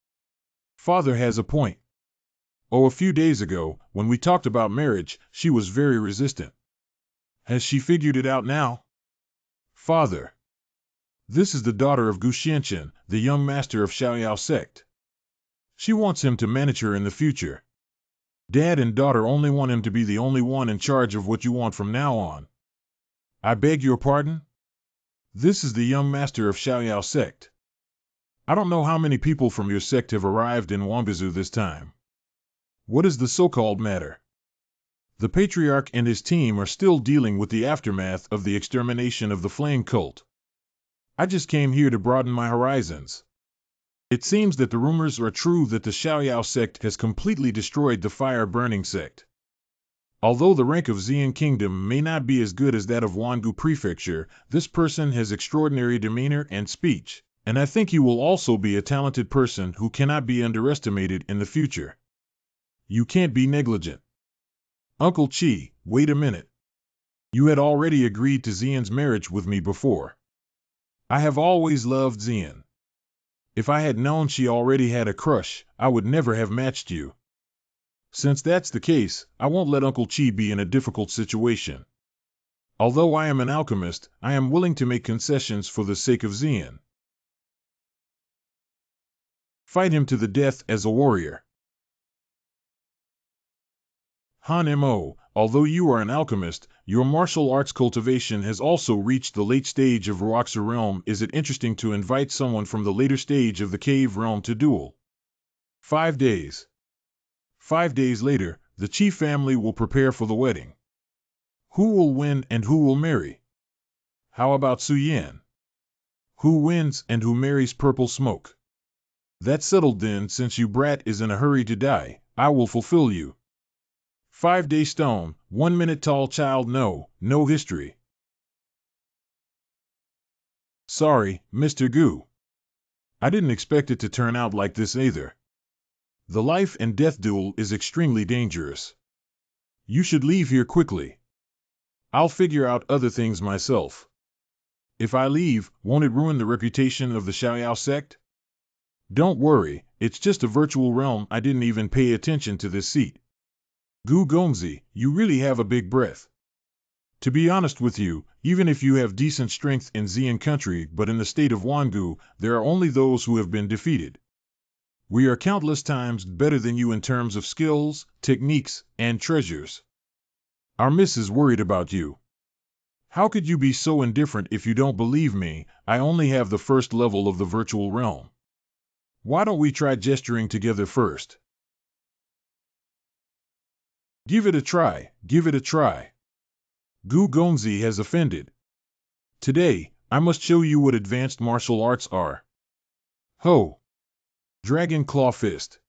Speaker 1: Father has a point. Oh, a few days ago, when we talked about marriage, she was very resistant. Has she figured it out now? Father. This is the daughter of Gu Xianqian, the young master of Xiao sect. She wants him to manage her in the future. Dad and daughter only want him to be the only one in charge of what you want from now on. I beg your pardon? This is the young master of Xiao sect. I don't know how many people from your sect have arrived in Wangazu this time. What is the so-called matter? The Patriarch and his team are still dealing with the aftermath of the extermination of the Flame Cult. I just came here to broaden my horizons. It seems that the rumors are true that the Xiao sect has completely destroyed the fire-burning sect. Although the rank of Xian Kingdom may not be as good as that of Wangu Prefecture, this person has extraordinary demeanor and speech, and I think he will also be a talented person who cannot be underestimated in the future. You can't be negligent. Uncle Chi, wait a minute. You had already agreed to Xian's marriage with me before. I have always loved Xian. If I had known she already had a crush, I would never have matched you. Since that's the case, I won't let Uncle Chi be in a difficult situation. Although I am an alchemist, I am willing to make concessions for the sake of Xian. Fight him to the death as a warrior. Han Mo, although you are an alchemist, your martial arts cultivation has also reached the late stage of Roaxu realm. Is it interesting to invite someone from the later stage of the cave realm to duel? 5 days. 5 days later, the Chi family will prepare for the wedding. Who will win and who will marry? How about Su Yan? Who wins and who marries Purple Smoke? That's settled then. Since you brat is in a hurry to die, I will fulfill you. 5-day stone, 1 minute tall child. No history. Sorry, Mr. Gu. I didn't expect it to turn out like this either. The life and death duel is extremely dangerous. You should leave here quickly. I'll figure out other things myself. If I leave, won't it ruin the reputation of the Xiao sect? Don't worry, it's just a virtual realm. I didn't even pay attention to this seat. Gu Gongzi, you really have a big breath. To be honest with you, even if you have decent strength in Xian country, but in the state of Wangu, there are only those who have been defeated. We are countless times better than you in terms of skills, techniques, and treasures. Our miss is worried about you. How could you be so indifferent? If you don't believe me, I only have the first level of the virtual realm. Why don't we try gesturing together first? Give it a try, give it a try. Gu Gongzi has offended. Today, I must show you what advanced martial arts are. Ho! Dragon Claw Fist.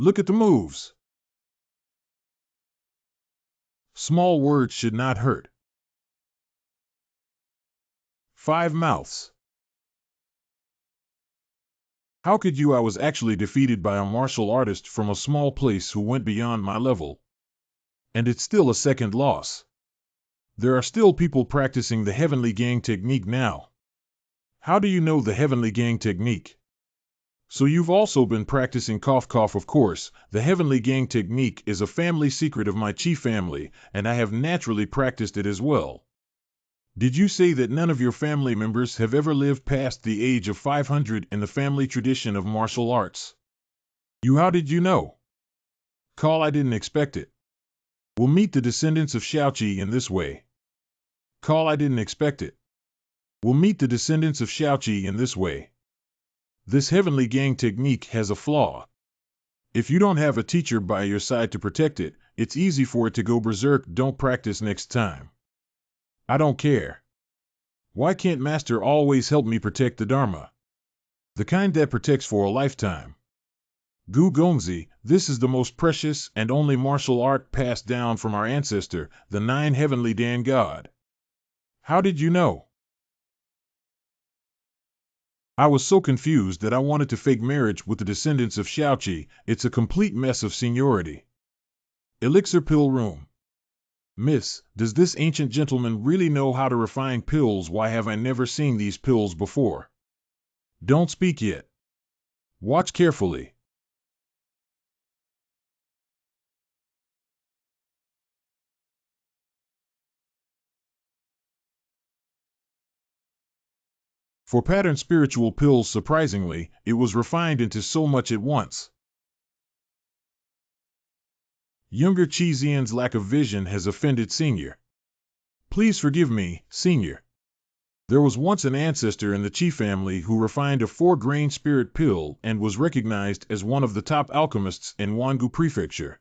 Speaker 1: Look at the moves. Small words should not hurt. 5 mouths. How could you? I was actually defeated by a martial artist from a small place who went beyond my level. And it's still a second loss. There are still people practicing the Heavenly Gang technique now. How do you know the Heavenly Gang technique? So you've also been practicing cough cough. Of course, the Heavenly Gang technique is a family secret of my Chi family, and I have naturally practiced it as well. Did you say that none of your family members have ever lived past the age of 500 in the family tradition of martial arts? How did you know? Call, I didn't expect it. We'll meet the descendants of Xiaoqi in this way. Call, I didn't expect it. We'll meet the descendants of Xiaoqi in this way. This Heavenly Gang technique has a flaw. If you don't have a teacher by your side to protect it, it's easy for it to go berserk. Don't practice next time. I don't care. Why can't Master always help me protect the Dharma? The kind that protects for a lifetime. Gu Gongzi, this is the most precious and only martial art passed down from our ancestor, the 9 Heavenly Dan God. How did you know? I was so confused that I wanted to fake marriage with the descendants of Xiaoqi. It's a complete mess of seniority. Elixir Pill Room. Miss, does this ancient gentleman really know how to refine pills? Why have I never seen these pills before? Don't speak yet. Watch carefully. For pattern spiritual pills, surprisingly, it was refined into so much at once. Younger Chi Xian's lack of vision has offended Senior. Please forgive me, Senior. There was once an ancestor in the Qi family who refined a 4-grain spirit pill and was recognized as one of the top alchemists in Wangazu Prefecture.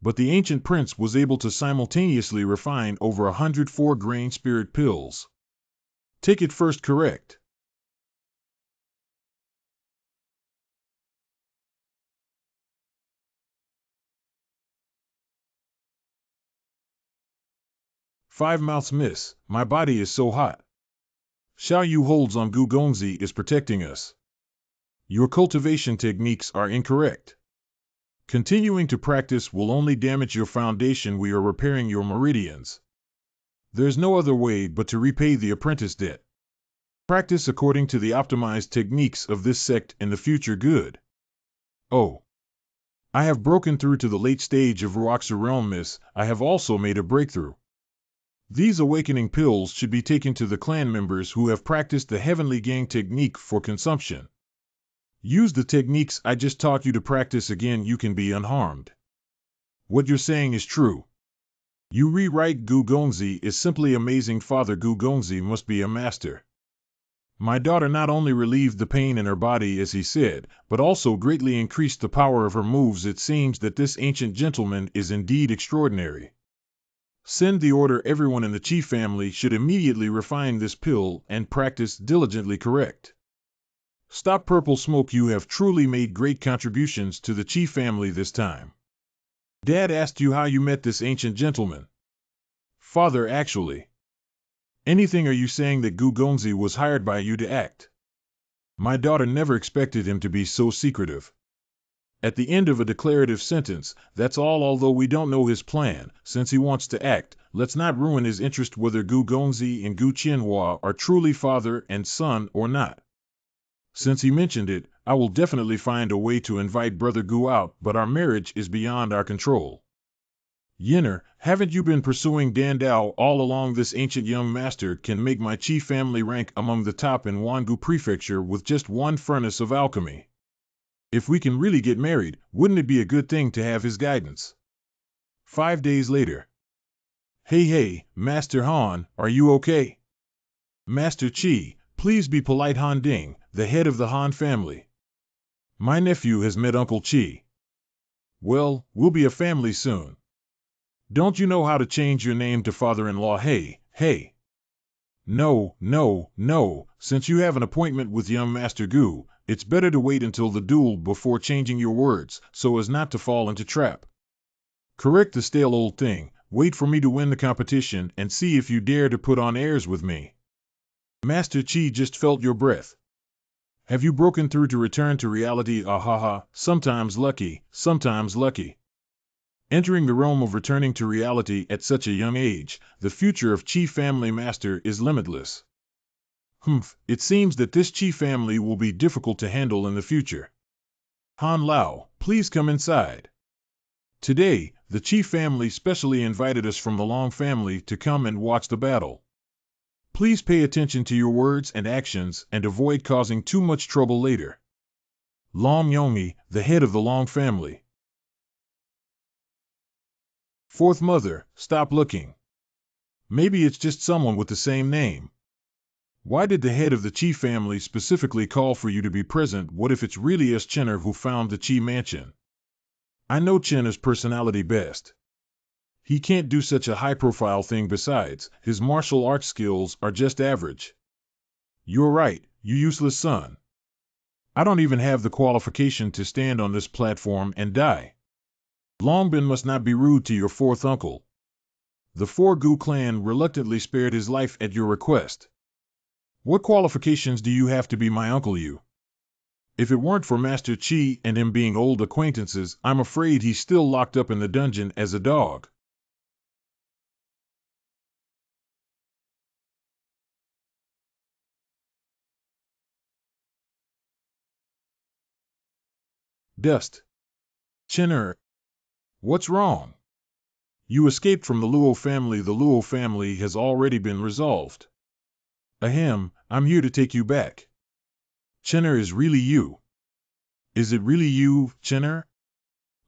Speaker 1: But the ancient prince was able to simultaneously refine over 100 4-grain spirit pills. Take it first correct. Five mouths miss, my body is so hot. Xiao Yu holds on Gu Gongzi is protecting us. Your cultivation techniques are incorrect. Continuing to practice will only damage your foundation. We are repairing your meridians. There's no other way but to repay the apprentice debt. Practice according to the optimized techniques of this sect in the future good. Oh. I have broken through to the late stage of Ruoxu realm, miss. I have also made a breakthrough. These awakening pills should be taken to the clan members who have practiced the Heavenly Gang technique for consumption. Use the techniques I just taught you to practice again. You can be unharmed. What you're saying is true. You rewrite Gu Gongzi is simply amazing. Father Gu Gongzi must be a master. My daughter not only relieved the pain in her body as he said, but also greatly increased the power of her moves. It seems that this ancient gentleman is indeed extraordinary. Send the order. Everyone in the Qi family should immediately refine this pill and practice diligently correct. Stop purple smoke. You have truly made great contributions to the Qi family this time. Dad asked you how you met this ancient gentleman. Father, actually. Anything? Are you saying that Gu Gongzi was hired by you to act? My daughter never expected him to be so secretive. At the end of a declarative sentence, that's all. Although we don't know his plan, since he wants to act, let's not ruin his interest. Whether Gu Gongzi and Gu Qianhua are truly father and son or not. Since he mentioned it, I will definitely find a way to invite Brother Gu out, but our marriage is beyond our control. Yinner, haven't you been pursuing Dan Dao all along? This ancient young master can make my Qi family rank among the top in Wangazu Prefecture with just one furnace of alchemy. If we can really get married, wouldn't it be a good thing to have his guidance? 5 days later. Hey, Master Han, are you okay? Master Qi, please be polite. Han Ding, the head of the Han family. My nephew has met Uncle Qi. Well, we'll be a family soon. Don't you know how to change your name to father-in-law? Hey. No. Since you have an appointment with young Master Gu, it's better to wait until the duel before changing your words, so as not to fall into trap. Correct the stale old thing. Wait for me to win the competition and see if you dare to put on airs with me. Master Qi just felt your breath. Have you broken through to return to reality? Ahaha, sometimes lucky, sometimes lucky. Entering the realm of returning to reality at such a young age, the future of Qi family master is limitless. It seems that this Qi family will be difficult to handle in the future. Han Lao, please come inside. Today, the Qi family specially invited us from the Long family to come and watch the battle. Please pay attention to your words and actions and avoid causing too much trouble later. Long Yongmi, the head of the Long family. Fourth mother, stop looking. Maybe it's just someone with the same name. Why did the head of the Qi family specifically call for you to be present? What if it's really us Chenner who found the Qi mansion? I know Chenner's personality best. He can't do such a high-profile thing. Besides, his martial arts skills are just average. You're right, you useless son. I don't even have the qualification to stand on this platform and die. Longbin must not be rude to your fourth uncle. The Four Gu clan reluctantly spared his life at your request. What qualifications do you have to be my uncle? You? If it weren't for Master Qi and him being old acquaintances, I'm afraid he's still locked up in the dungeon as a dog. Dust. Chenner. What's wrong? You escaped from the Luo family. The Luo family has already been resolved. Ahem, I'm here to take you back. Chenner is really you. Is it really you, Chenner?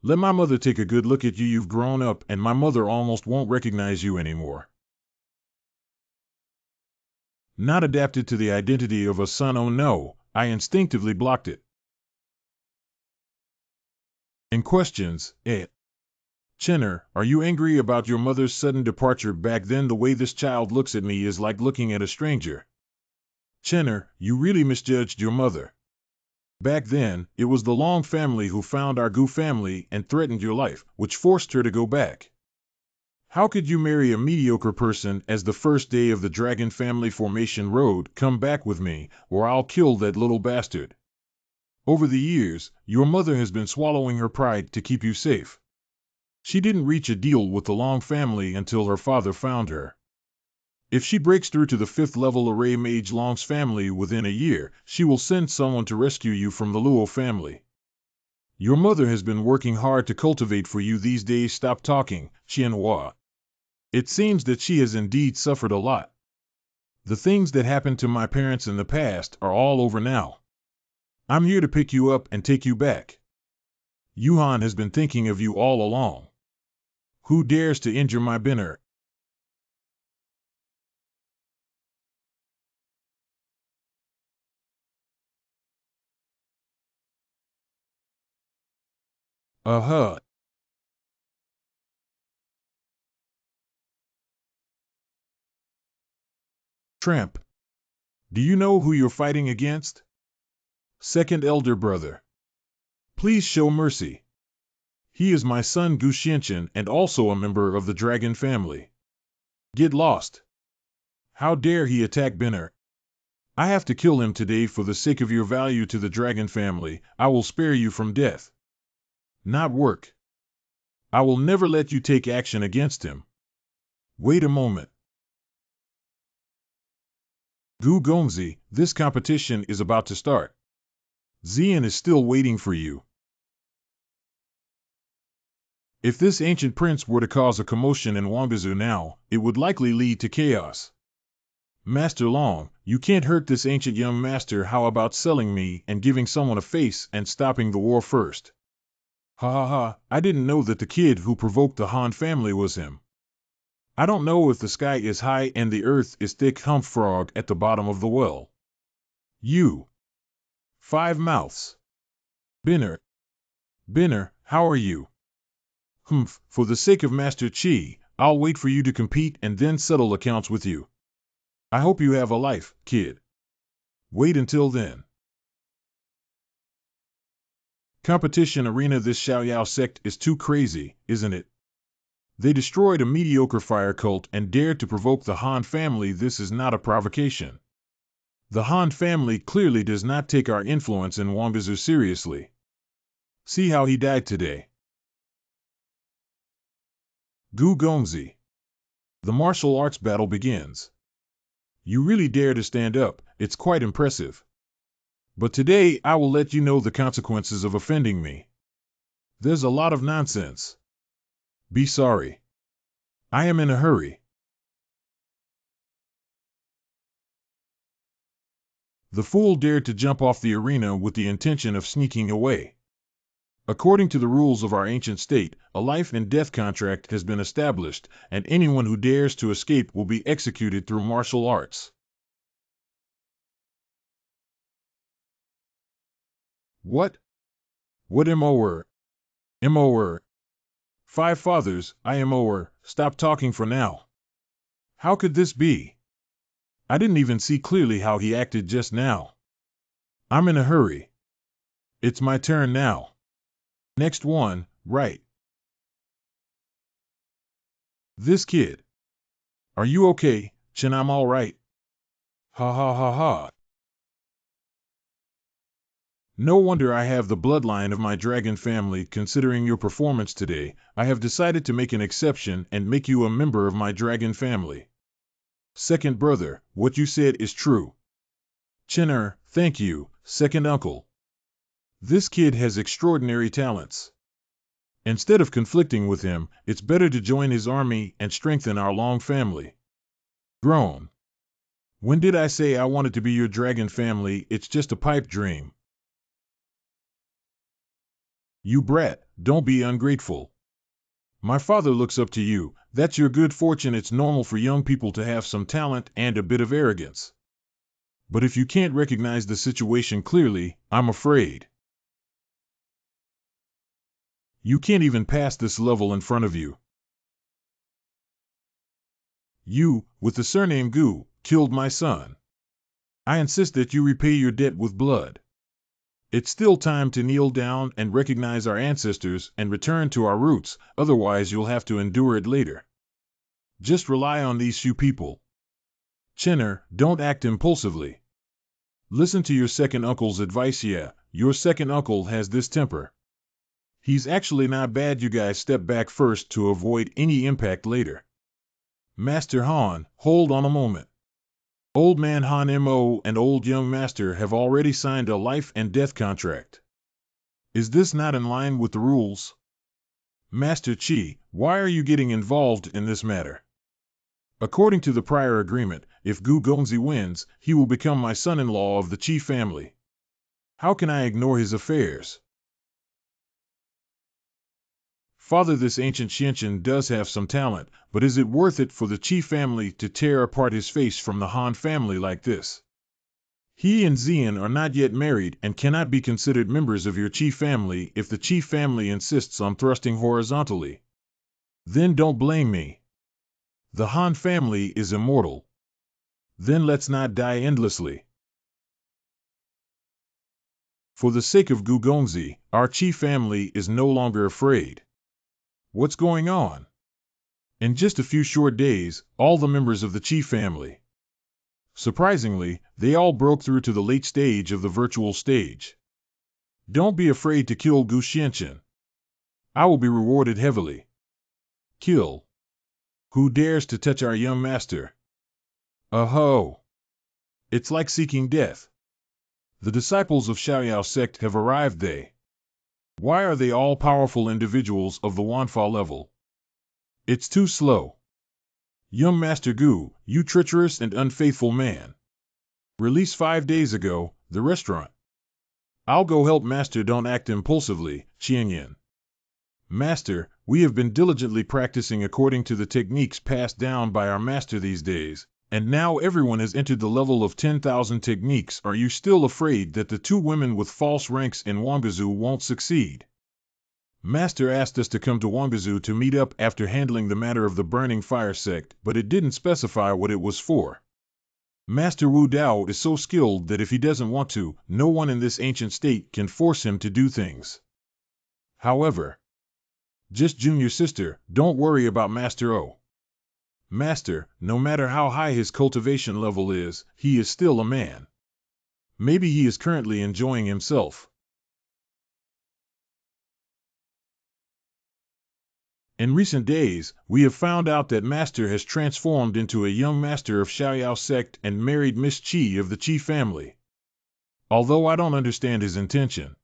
Speaker 1: Let my mother take a good look at you. You've grown up and my mother almost won't recognize you anymore. Not adapted to the identity of a son. Oh no, I instinctively blocked it. In questions, Chinner, are you angry about your mother's sudden departure back then? The way this child looks at me is like looking at a stranger. Chinner, you really misjudged your mother. Back then, it was the Long family who found our Gu family and threatened your life, which forced her to go back. How could you marry a mediocre person as the first day of the Dragon Family Formation Road? Come back with me, or I'll kill that little bastard. Over the years, your mother has been swallowing her pride to keep you safe. She didn't reach a deal with the Long family until her father found her. If she breaks through to the 5th level array Mage Long's family within a year, she will send someone to rescue you from the Luo family. Your mother has been working hard to cultivate for you these days. Stop talking, Xianhua. It seems that she has indeed suffered a lot. The things that happened to my parents in the past are all over now. I'm here to pick you up and take you back. Yuhan has been thinking of you all along. Who dares to injure my Binner? Tramp. Do you know who you're fighting against? Second elder brother. Please show mercy. He is my son Gu Xianchen and also a member of the Dragon family. Get lost. How dare he attack Binner? I have to kill him today for the sake of your value to the Dragon family. I will spare you from death. Not work. I will never let you take action against him. Wait a moment. Gu Gongzi, this competition is about to start. Xian is still waiting for you. If this ancient prince were to cause a commotion in Wangazu now, it would likely lead to chaos. Master Long, you can't hurt this ancient young master. How about selling me and giving someone a face and stopping the war first? Ha ha ha, I didn't know that the kid who provoked the Han family was him. I don't know if the sky is high and the earth is thick. Humph frog at the bottom of the well. You. 5 mouths. Binner. Binner, how are you? Humph, for the sake of Master Qi, I'll wait for you to compete and then settle accounts with you. I hope you have a life, kid. Wait until then. Competition arena. This Xiao sect is too crazy, isn't it? They destroyed a mediocre fire cult and dared to provoke the Han family. This is not a provocation. The Han family clearly does not take our influence in Wangazu seriously. See how he died today. Gu Gongzi. The martial arts battle begins. You really dare to stand up, it's quite impressive. But today I will let you know the consequences of offending me. There's a lot of nonsense. Be sorry. I am in a hurry. The fool dared to jump off the arena with the intention of sneaking away. According to the rules of our ancient state, a life and death contract has been established, and anyone who dares to escape will be executed through martial arts. What? What MOR? MOR? 5 fathers, I MOR, stop talking for now. How could this be? I didn't even see clearly how he acted just now. I'm in a hurry. It's my turn now. Next one, right. This kid. Are you okay, Chen? I'm all right. Ha ha ha ha. No wonder I have the bloodline of my dragon family. Considering your performance today, I have decided to make an exception and make you a member of my dragon family. Second brother, what you said is true. Chinner, thank you, second uncle. This kid has extraordinary talents. Instead of conflicting with him, it's better to join his army and strengthen our Long family. Groan. When did I say I wanted to be your dragon family? It's just a pipe dream. You brat, don't be ungrateful. My father looks up to you, that's your good fortune. It's normal for young people to have some talent and a bit of arrogance. But if you can't recognize the situation clearly, I'm afraid you can't even pass this level in front of you. You, with the surname Gu, killed my son. I insist that you repay your debt with blood. It's still time to kneel down and recognize our ancestors and return to our roots, otherwise you'll have to endure it later. Just rely on these few people. Chinner, don't act impulsively. Listen to your second uncle's advice. Yeah, your second uncle has this temper. He's actually not bad. You guys step back first to avoid any impact later. Master Han, hold on a moment. Old Man Han Mo and Old Young Master have already signed a life and death contract. Is this not in line with the rules? Master Qi, why are you getting involved in this matter? According to the prior agreement, if Gu Gongzi wins, he will become my son-in-law of the Qi family. How can I ignore his affairs? Father, this ancient Xianqian does have some talent, but is it worth it for the Qi family to tear apart his face from the Han family like this? He and Xian are not yet married and cannot be considered members of your Qi family if the Qi family insists on thrusting horizontally. Then don't blame me. The Han family is immortal. Then let's not die endlessly. For the sake of Gu Gongzi, our Qi family is no longer afraid. What's going on? In just a few short days, all the members of the Qi family. Surprisingly, they all broke through to the late stage of the virtual stage. Don't be afraid to kill Gu Xianqian. I will be rewarded heavily. Kill. Who dares to touch our young master? Aho! It's like seeking death. The disciples of Xiao sect have arrived. Why are they all powerful individuals of the Wanfa level? It's too slow. Young Master Gu, you treacherous and unfaithful man. Released 5 days ago, the restaurant. I'll go help Master. Don't act impulsively, Qianyan. Master, we have been diligently practicing according to the techniques passed down by our master these days, and now everyone has entered the level of 10,000 techniques. Are you still afraid that the 2 women with false ranks in Wangazu won't succeed? Master asked us to come to Wangazu to meet up after handling the matter of the Burning Fire sect, but it didn't specify what it was for. Master Wu Dao is so skilled that if he doesn't want to, no one in this ancient state can force him to do things. However, just junior sister, don't worry about Master O. Master, no matter how high his cultivation level is, he is still a man. Maybe he is currently enjoying himself. In recent days, we have found out that Master has transformed into a young master of Xiao sect and married Miss Qi of the Qi family. Although I don't understand his intention.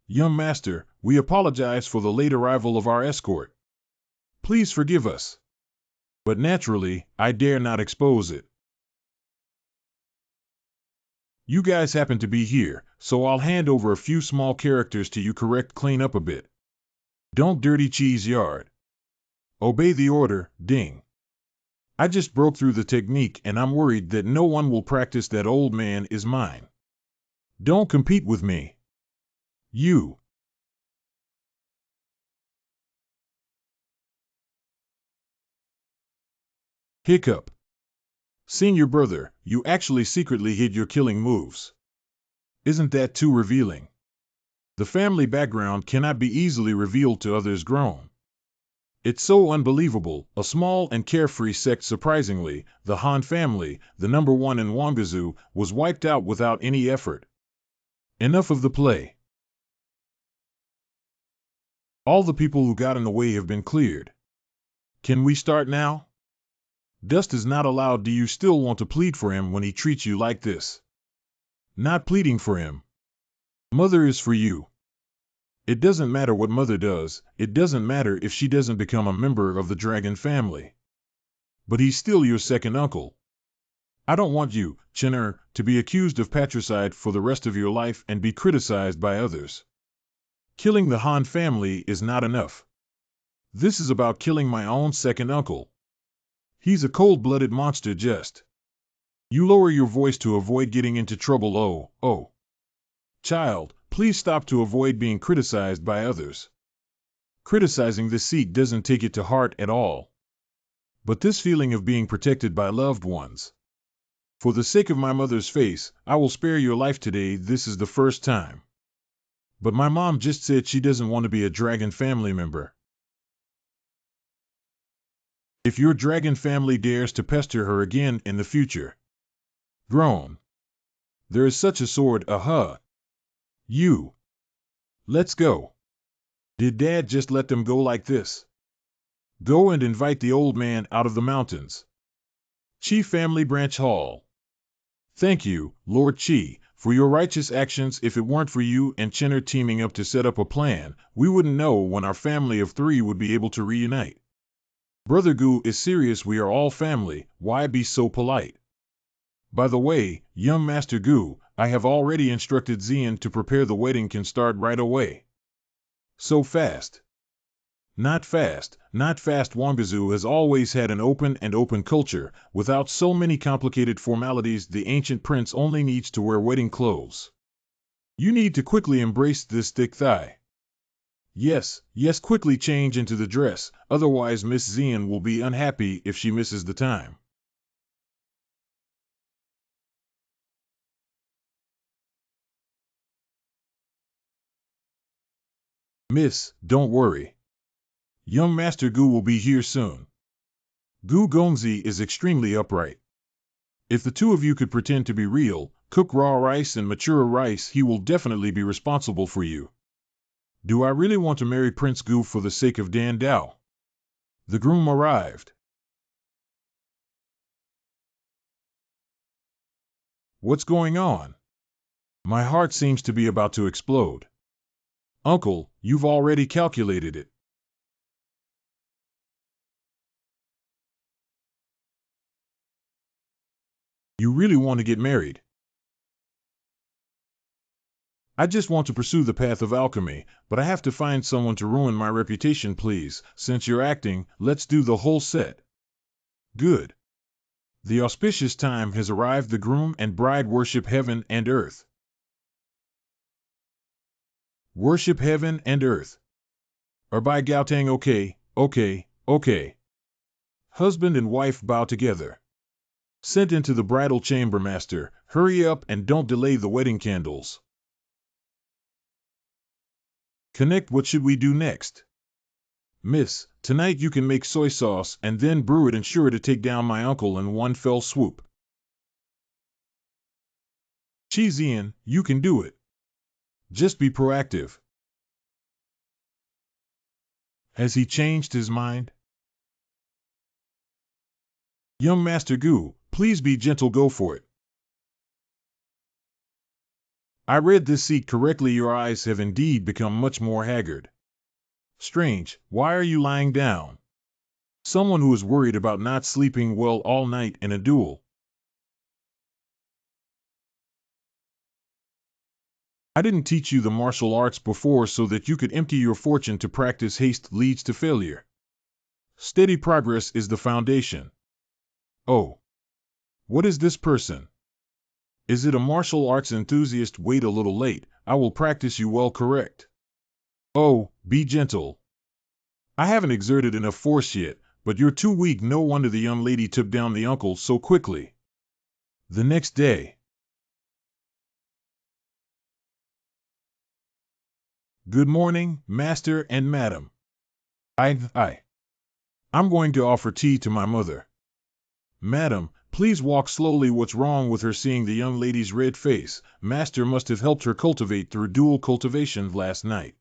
Speaker 1: Young Master, we apologize for the late arrival of our escort. Please forgive us. But naturally, I dare not expose it. You guys happen to be here, so I'll hand over a few small characters to you. Clean up a bit. Don't dirty Qi's yard. Obey the order, ding. I just broke through the technique and I'm worried that no one will practice. That old man is mine. Don't compete with me. You. Hiccup. Senior brother, you actually secretly hid your killing moves. Isn't that too revealing? The family background cannot be easily revealed to others. Grown. It's so unbelievable, a small and carefree sect. Surprisingly, the Han family, the #1 in Wangazu, was wiped out without any effort. Enough of the play. All the people who got in the way have been cleared. Can we start now? Dust is not allowed. Do you still want to plead for him when he treats you like this? Not pleading for him. Mother is for you. It doesn't matter what Mother does, it doesn't matter if she doesn't become a member of the dragon family. But he's still your second uncle. I don't want you, Chinner, to be accused of patricide for the rest of your life and be criticized by others. Killing the Han family is not enough. This is about killing my own second uncle. He's a cold-blooded monster. Just You lower your voice to avoid getting into trouble. Oh. Child, please stop to avoid being criticized by others. Criticizing the Sikh doesn't take it to heart at all. But this feeling of being protected by loved ones. For the sake of my mother's face, I will spare your life today. This is the first time. But my mom just said she doesn't want to be a dragon family member. If your dragon family dares to pester her again in the future. Groan. There is such a sword, You. Let's go. Did Dad just let them go like this? Go and invite the old man out of the mountains. Chi Family Branch Hall. Thank you, Lord Chi, for your righteous actions. If it weren't for you and Chinner teaming up to set up a plan, we wouldn't know when our family of 3 would be able to reunite. Brother Gu is serious. We are all family. Why be so polite? By the way, young Master Gu, I have already instructed Xian to prepare. The wedding can start right away. So fast. Not fast, not fast. Wangazu has always had an open culture, without so many complicated formalities. The ancient prince only needs to wear wedding clothes. You need to quickly embrace this thick thigh. Yes, quickly change into the dress, otherwise Miss Xian will be unhappy if she misses the time. Miss, don't worry. Young Master Gu will be here soon. Gu Gongzi is extremely upright. If the 2 of you could pretend to be real, cook raw rice and mature rice, he will definitely be responsible for you. Do I really want to marry Prince Gu for the sake of Dan Dao? The groom arrived. What's going on? My heart seems to be about to explode. Uncle, you've already calculated it. You really want to get married? I just want to pursue the path of alchemy, but I have to find someone to ruin my reputation. Please, since you're acting, let's do the whole set. Good. The auspicious time has arrived. The groom and bride worship heaven and earth. Worship heaven and earth. By Gautang. Okay. Husband and wife bow together. Sent into the bridal chamber. Master, hurry up and don't delay the wedding candles. Connect. What should we do next? Miss, tonight you can make soy sauce and then brew it. Ensure to take down my uncle in one fell swoop. Xian, you can do it. Just be proactive. Has he changed his mind? Young Master Gu, please be gentle. Go for it. I read this seat correctly. Your eyes have indeed become much more haggard. Strange, why are you lying down? Someone who is worried about not sleeping well all night in a duel. I didn't teach you the martial arts before so that you could empty your fortune to practice. Haste leads to failure. Steady progress is the foundation. Oh. What is this person? Is it a martial arts enthusiast? Wait a little late, I will practice you well. Correct. Oh, be gentle. I haven't exerted enough force yet, but you're too weak. No wonder the young lady took down the uncle so quickly. The next day. Good morning, Master and Madam. I'm going to offer tea to my mother. Madam, please walk slowly. What's wrong with her? Seeing the young lady's red face, Master must have helped her cultivate through dual cultivation last night.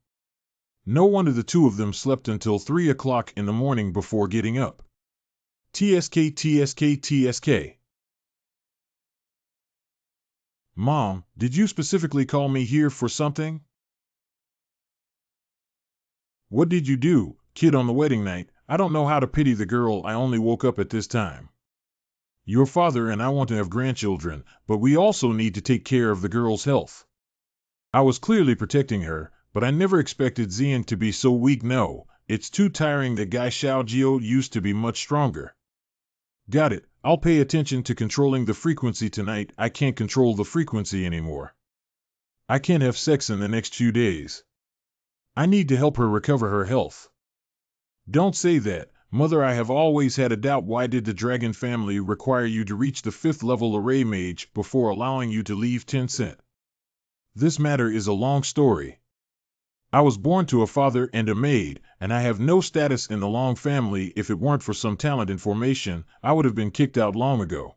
Speaker 1: No wonder the 2 of them slept until 3 o'clock in the morning before getting up. TSK. Mom, did you specifically call me here for something? What did you do, kid, on the wedding night? I don't know how to pity the girl. I only woke up at this time. Your father and I want to have grandchildren, but we also need to take care of the girl's health. I was clearly protecting her, but I never expected Xian to be so weak. No, it's too tiring. The guy Xiao used to be much stronger. Got it. I'll pay attention to controlling the frequency tonight. I can't control the frequency anymore. I can't have sex in the next few days. I need to help her recover her health. Don't say that, Mother. I have always had a doubt. Why did the dragon family require you to reach the 5th level array mage before allowing you to leave Tencent? This matter is a long story. I was born to a father and a maid, and I have no status in the Long family. If it weren't for some talent in formation, I would have been kicked out long ago.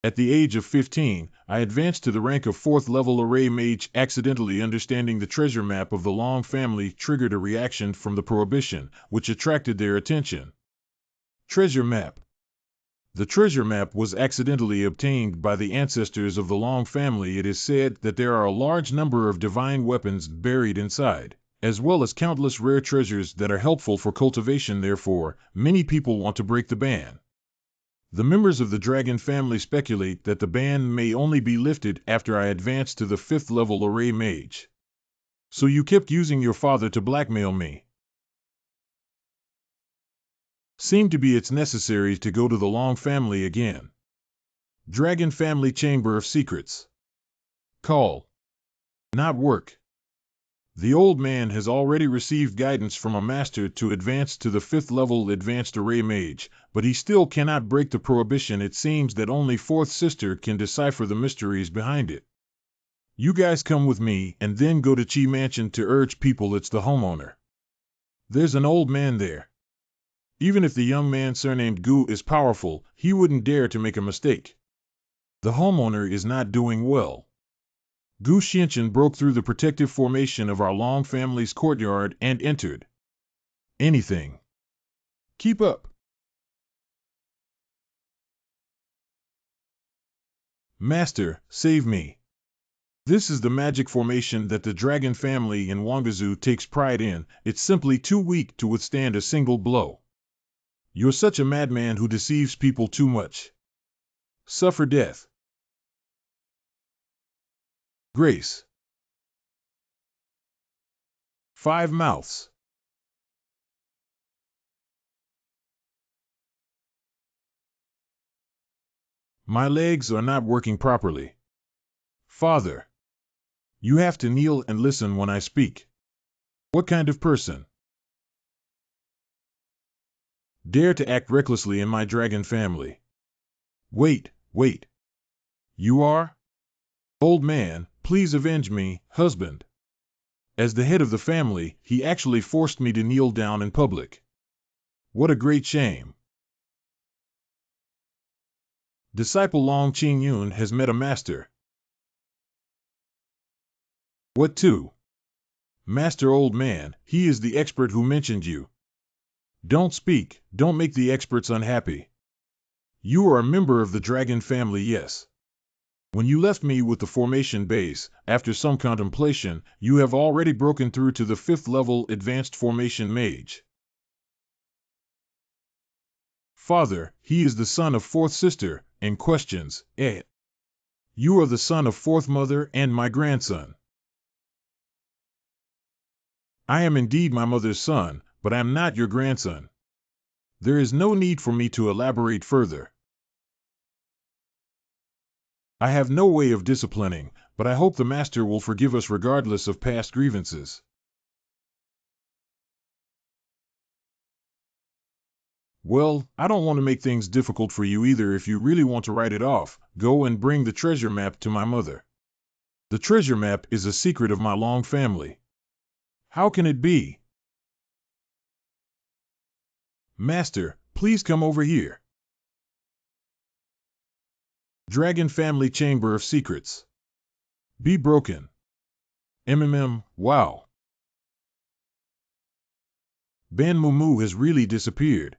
Speaker 1: At the age of 15, I advanced to the rank of 4th level array mage. Accidentally understanding the treasure map of the Long family triggered a reaction from the prohibition, which attracted their attention. Treasure map. The treasure map was accidentally obtained by the ancestors of the Long family. It is said that there are a large number of divine weapons buried inside, as well as countless rare treasures that are helpful for cultivation. Therefore, many people want to break the ban. The members of the dragon family speculate that the ban may only be lifted after I advance to the 5th level array mage. So you kept using your father to blackmail me. Seemed to be it's necessary to go to the Long family again. Dragon family chamber of secrets. Call. Not work. The old man has already received guidance from a master to advance to the 5th level advanced array mage, but he still cannot break the prohibition. It seems that only 4th sister can decipher the mysteries behind it. You guys come with me and then go to Qi Mansion to urge people. It's the homeowner. There's an old man there. Even if the young man surnamed Gu is powerful, he wouldn't dare to make a mistake. The homeowner is not doing well. Gu Xianchen broke through the protective formation of our Long family's courtyard and entered. Anything. Keep up. Master, save me. This is the magic formation that the dragon family in Wangazu takes pride in. It's simply too weak to withstand a single blow. You're such a madman who deceives people too much. Suffer death. Grace. 5 mouths. My legs are not working properly. Father. You have to kneel and listen when I speak. What kind of person dare to act recklessly in my dragon family? Wait. You are? Old man, please avenge me, husband. As the head of the family, he actually forced me to kneel down in public. What a great shame. Disciple Long Qingyun has met a master. What to? Master, old man, he is the expert who mentioned you. Don't speak, don't make the experts unhappy. You are a member of the dragon family, yes. When you left me with the formation base, after some contemplation, you have already broken through to the 5th level advanced formation mage. Father, he is the son of 4th sister, and questions, You are the son of 4th mother and my grandson. I am indeed my mother's son, but I am not your grandson. There is no need for me to elaborate further. I have no way of disciplining, but I hope the master will forgive us regardless of past grievances. Well, I don't want to make things difficult for you either. If you really want to write it off, go and bring the treasure map to my mother. The treasure map is a secret of my Long family. How can it be? Master, please come over here. Dragon Family Chamber of Secrets. Be broken. Wow. Ban Mumu has really disappeared.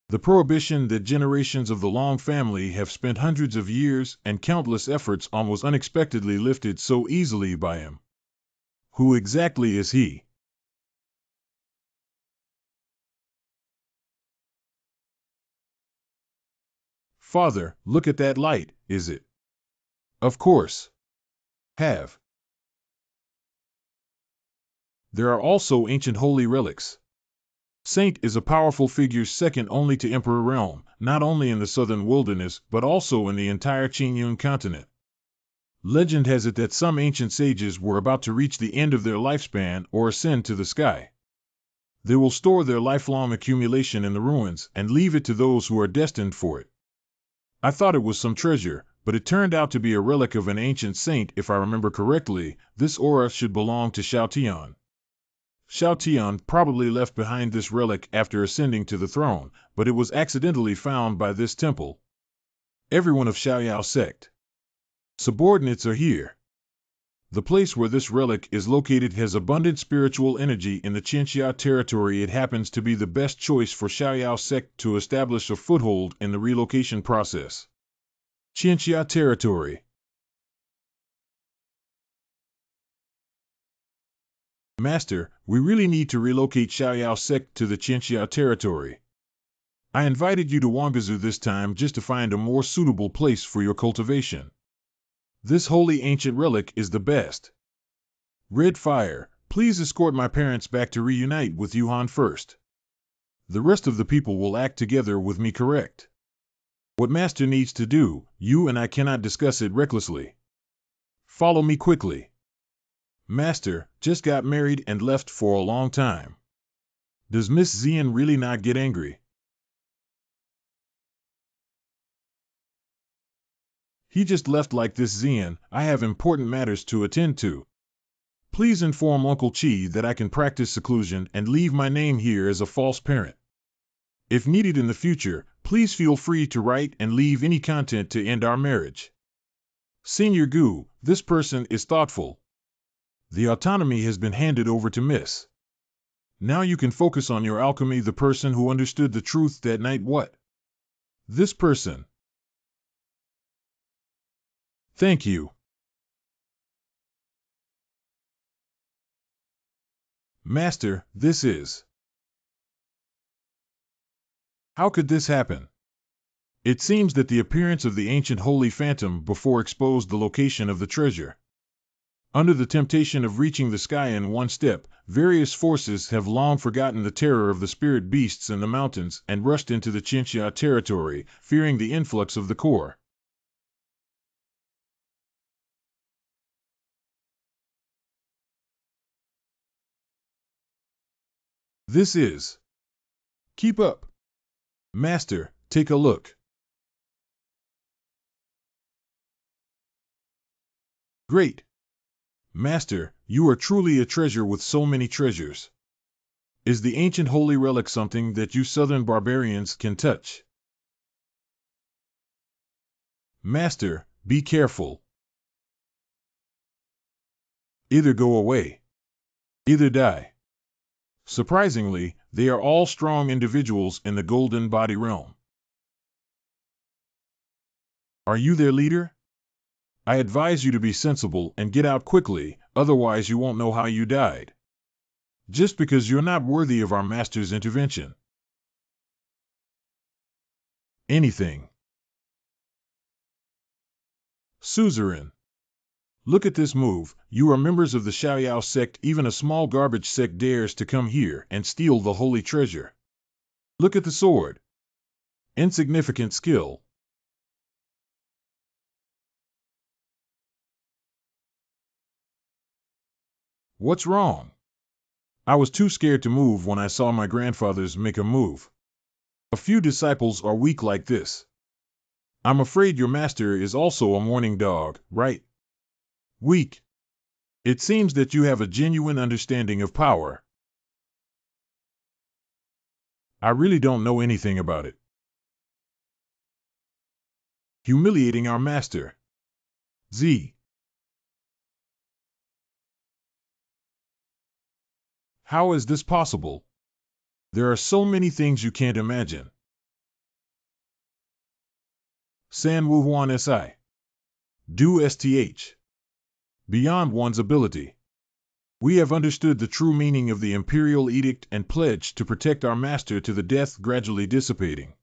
Speaker 1: The prohibition that generations of the Long family have spent hundreds of years and countless efforts on was unexpectedly lifted so easily by him. Who exactly is he? Father, look at that light, is it? Of course. Have. There are also ancient holy relics. Saint is a powerful figure second only to Emperor Realm, not only in the southern wilderness, but also in the entire Qingyun continent. Legend has it that some ancient sages were about to reach the end of their lifespan or ascend to the sky. They will store their lifelong accumulation in the ruins and leave it to those who are destined for it. I thought it was some treasure, but it turned out to be a relic of an ancient saint. If I remember correctly, this aura should belong to Xiao Tian. Xiao Tian probably left behind this relic after ascending to the throne, but it was accidentally found by this temple. Everyone of Xiao sect. Subordinates are here. The place where this relic is located has abundant spiritual energy in the Qianxia territory. It happens to be the best choice for Xiao sect to establish a foothold in the relocation process. Qianxia territory. Master, we really need to relocate Xiao sect to the Qianxia territory. I invited you to Wangazu this time just to find a more suitable place for your cultivation. This holy ancient relic is the best. Red Fire, please escort my parents back to reunite with Yuhan first. The rest of the people will act together with me, correct? What Master needs to do, you and I cannot discuss it recklessly. Follow me quickly. Master, just got married and left for a long time. Does Miss Xian really not get angry? He just left like this. Xian, I have important matters to attend to. Please inform Uncle Qi that I can practice seclusion and leave my name here as a false parent. If needed in the future, please feel free to write and leave any content to end our marriage. Senior Gu, this person is thoughtful. The autonomy has been handed over to Miss. Now you can focus on your alchemy. The person who understood the truth that night. What? This person. Thank you. Master, this is... How could this happen? It seems that the appearance of the ancient holy phantom before exposed the location of the treasure. Under the temptation of reaching the sky in one step, various forces have long forgotten the terror of the spirit beasts in the mountains and rushed into the Qianxia territory, fearing the influx of the core. This is... Keep up. Master, take a look. Great. Master, you are truly a treasure with so many treasures. Is the ancient holy relic something that you southern barbarians can touch? Master, be careful. Either go away. Either die. Surprisingly, they are all strong individuals in the golden body realm. Are you their leader? I advise you to be sensible and get out quickly, otherwise you won't know how you died. Just because you're not worthy of our master's intervention. Anything. Suzerain. Look at this move. You are members of the Xiao sect. Even a small garbage sect dares to come here and steal the holy treasure. Look at the sword. Insignificant skill. What's wrong? I was too scared to move when I saw my grandfathers make a move. A few disciples are weak like this. I'm afraid your master is also a mourning dog, right? Weak. It seems that you have a genuine understanding of power. I really don't know anything about it. Humiliating our master. Z. How is this possible? There are so many things you can't imagine. San Wu Huan Si. Do STH. Beyond one's ability. We have understood the true meaning of the imperial edict and pledged to protect our master to the death gradually dissipating.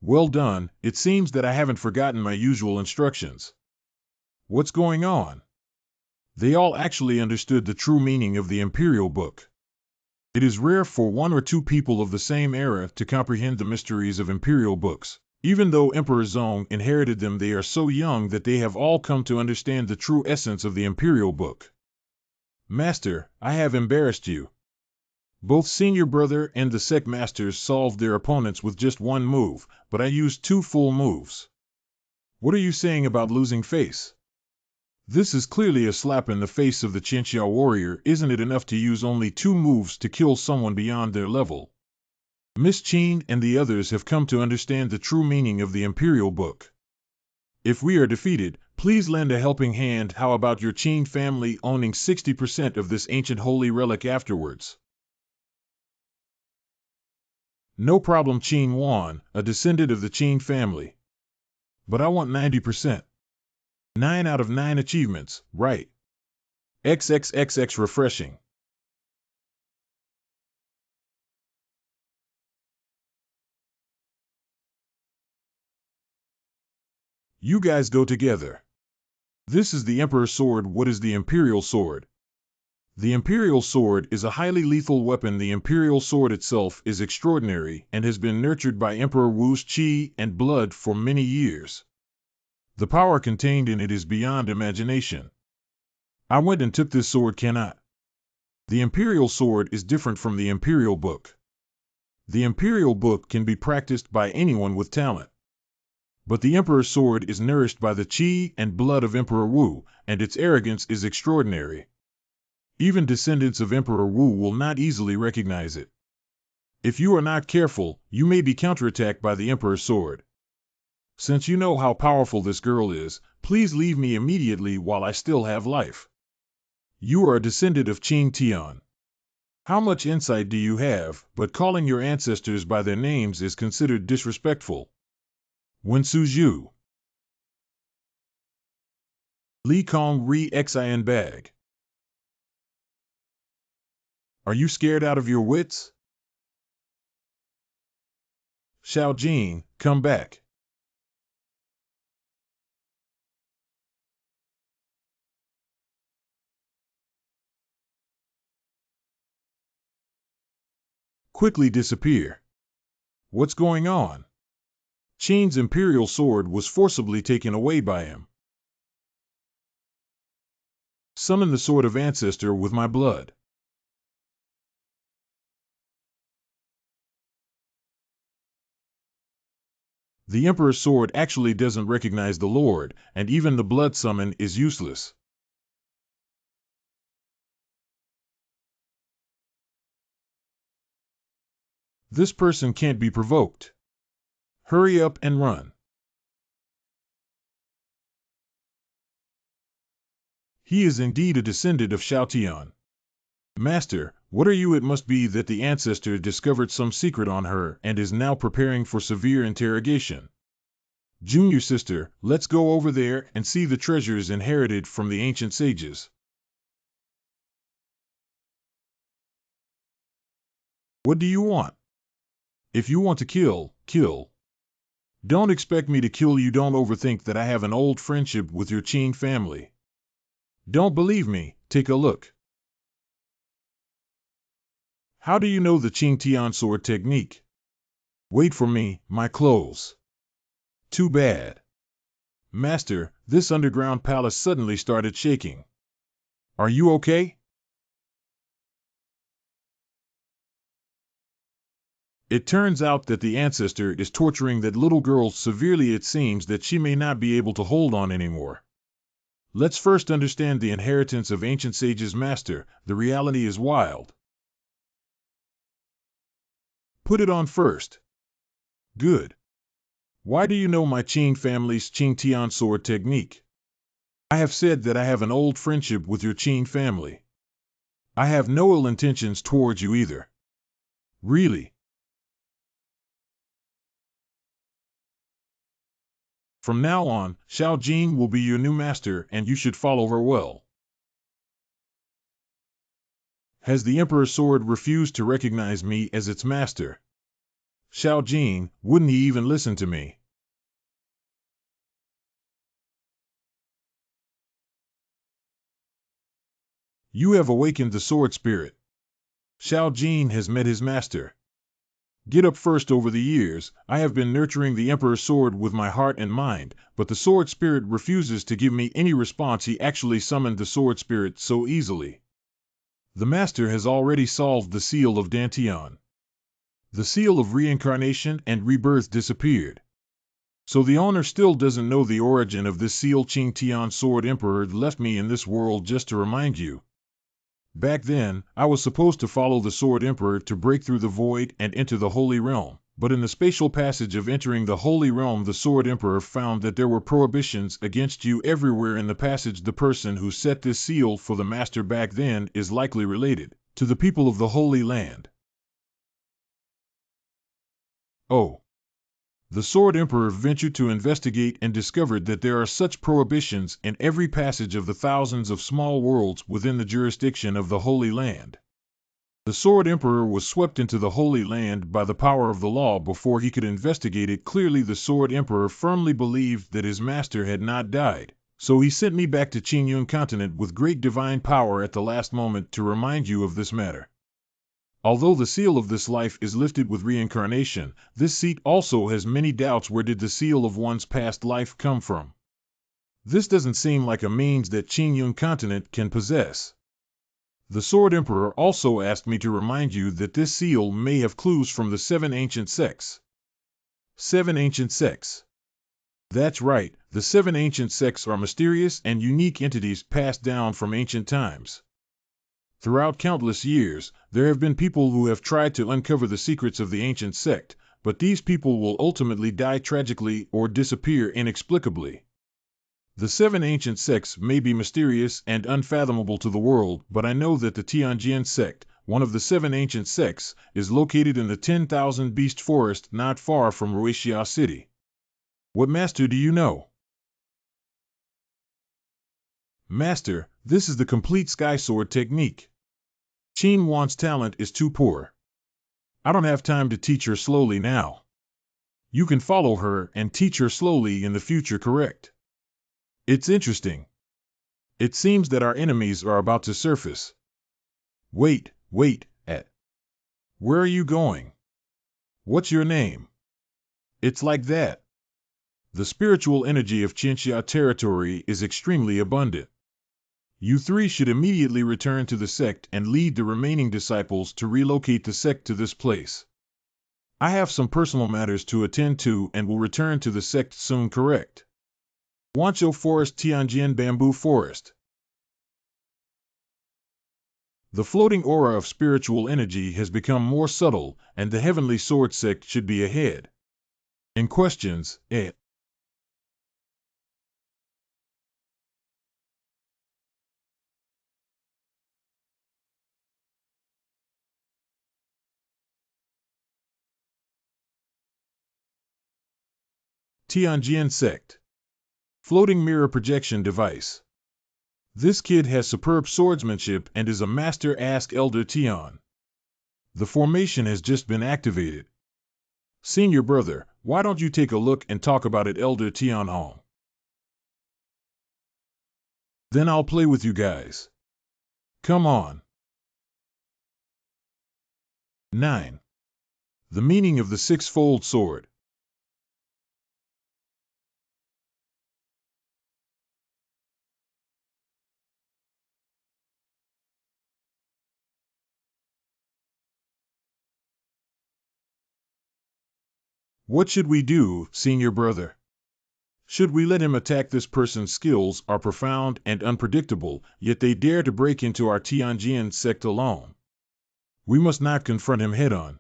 Speaker 1: Well done, it seems that I haven't forgotten my usual instructions. What's going on? They all actually understood the true meaning of the imperial book. It is rare for one or two people of the same era to comprehend the mysteries of imperial books. Even though Emperor Zong inherited them, they are so young that they have all come to understand the true essence of the imperial book. Master, I have embarrassed you. Both Senior Brother and the Sect Masters solved their opponents with just one move, but I used 2 full moves. What are you saying about losing face? This is clearly a slap in the face of the Xiao warrior. Isn't it enough to use only 2 moves to kill someone beyond their level? Miss Qin and the others have come to understand the true meaning of the Imperial Book. If we are defeated, please lend a helping hand. How about your Qin family owning 60% of this ancient holy relic afterwards? No problem, Qin Wan, a descendant of the Qin family. But I want 90%. 9 out of 9 achievements, right? XXXX refreshing. You guys go together. This is the Emperor's sword. What is the Imperial sword? The Imperial sword is a highly lethal weapon. The Imperial sword itself is extraordinary and has been nurtured by Emperor Wu's qi and blood for many years. The power contained in it is beyond imagination. I went and took this sword. Cannot. The Imperial sword is different from the Imperial book. The Imperial book can be practiced by anyone with talent. But the Emperor's sword is nourished by the qi and blood of Emperor Wu, and its arrogance is extraordinary. Even descendants of Emperor Wu will not easily recognize it. If you are not careful, you may be counterattacked by the Emperor's sword. Since you know how powerful this girl is, please leave me immediately while I still have life. You are a descendant of Qing Tian. How much insight do you have? But calling your ancestors by their names is considered disrespectful. Wen Suzhu. Li Kong Ri Xin Bag. Are you scared out of your wits? Xiao Jing, come back. Quickly disappear. What's going on? Qin's imperial sword was forcibly taken away by him. Summon the sword of ancestor with my blood. The Emperor's sword actually doesn't recognize the Lord, and even the blood summon is useless. This person can't be provoked. Hurry up and run. He is indeed a descendant of Xiao Tian. Master, what are you? It must be that the ancestor discovered some secret on her and is now preparing for severe interrogation. Junior sister, let's go over there and see the treasures inherited from the ancient sages. What do you want? If you want to kill, kill. Don't expect me to kill you. Don't overthink that I have an old friendship with your Qing family. Don't believe me? Take a look. How do you know the Qing Tian sword technique? Wait for me, my clothes. Too bad. Master, this underground palace suddenly started shaking. Are you okay? It turns out that the ancestor is torturing that little girl severely. It seems that she may not be able to hold on anymore. Let's first understand the inheritance of ancient sages. Master, the reality is wild. Put it on first. Good. Why do you know my Qing family's Qing Tian sword technique? I have said that I have an old friendship with your Qing family. I have no ill intentions towards you either. Really? From now on, Xiao Jing will be your new master and you should follow her well. Has the Emperor's sword refused to recognize me as its master? Xiao Jing, wouldn't he even listen to me? You have awakened the sword spirit. Xiao Jin has met his master. Get up first. Over the years, I have been nurturing the Emperor's sword with my heart and mind, but the sword spirit refuses to give me any response. He actually summoned the sword spirit so easily. The master has already solved the seal of Dantian. The seal of reincarnation and rebirth disappeared. So the owner still doesn't know the origin of this seal. Qing Tian Sword Emperor left me in this world just to remind you. Back then, I was supposed to follow the Sword Emperor to break through the void and enter the Holy Realm, but in the spatial passage of entering the Holy Realm, the Sword Emperor found that there were prohibitions against you everywhere in the passage. The person who set this seal for the master back then is likely related to the people of the Holy Land. Oh. The Sword Emperor ventured to investigate and discovered that there are such prohibitions in every passage of the thousands of small worlds within the jurisdiction of the Holy Land. The Sword Emperor was swept into the Holy Land by the power of the law before he could investigate it clearly. The Sword Emperor firmly believed that his master had not died, so he sent me back to Qingyun continent with great divine power at the last moment to remind you of this matter. Although the seal of this life is lifted with reincarnation, this seat also has many doubts. Where did the seal of one's past life come from? This doesn't seem like a means that Qingyun continent can possess. The Sword Emperor also asked me to remind you that this seal may have clues from the 7 ancient sects. 7 ancient sects. That's right, the 7 ancient sects are mysterious and unique entities passed down from ancient times. Throughout countless years, there have been people who have tried to uncover the secrets of the ancient sect, but these people will ultimately die tragically or disappear inexplicably. The 7 ancient sects may be mysterious and unfathomable to the world, but I know that the Tianjin sect, one of the 7 ancient sects, is located in the 10,000 Beast Forest not far from Xiao City. What master do you know? Master, this is the complete sky sword technique. Qin Wan's talent is too poor. I don't have time to teach her slowly now. You can follow her and teach her slowly in the future, correct? It's interesting. It seems that our enemies are about to surface. Wait, where are you going? What's your name? It's like that. The spiritual energy of Xiao territory is extremely abundant. You 3 should immediately return to the sect and lead the remaining disciples to relocate the sect to this place. I have some personal matters to attend to and will return to the sect soon, correct? Wanzhou Forest, Tianjin Bamboo Forest. The floating aura of spiritual energy has become more subtle, and the Heavenly Sword sect should be ahead. In questions, Tianjin sect. Floating mirror projection device. This kid has superb swordsmanship and is a master. Ask Elder Tian. The formation has just been activated. Senior brother, why don't you take a look and talk about it? Elder Tian Hong. Then I'll play with you guys. Come on. 9. The meaning of the six-fold sword. What should we do, senior brother? Should we let him attack? This person's skills are profound and unpredictable, yet they dare to break into our Tianjin sect alone. We must not confront him head-on.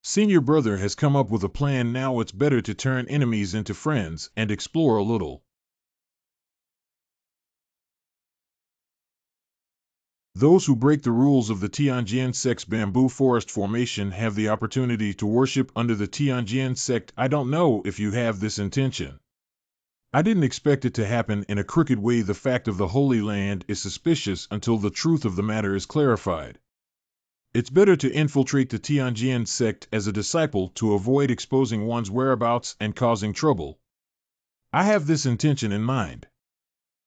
Speaker 1: Senior brother has come up with a plan. Now it's better to turn enemies into friends and explore a little. Those who break the rules of the Tianjin sect's bamboo forest formation have the opportunity to worship under the Tianjin sect. I don't know if you have this intention. I didn't expect it to happen in a crooked way. The fact of the Holy Land is suspicious until the truth of the matter is clarified. It's better to infiltrate the Tianjin sect as a disciple to avoid exposing one's whereabouts and causing trouble. I have this intention in mind.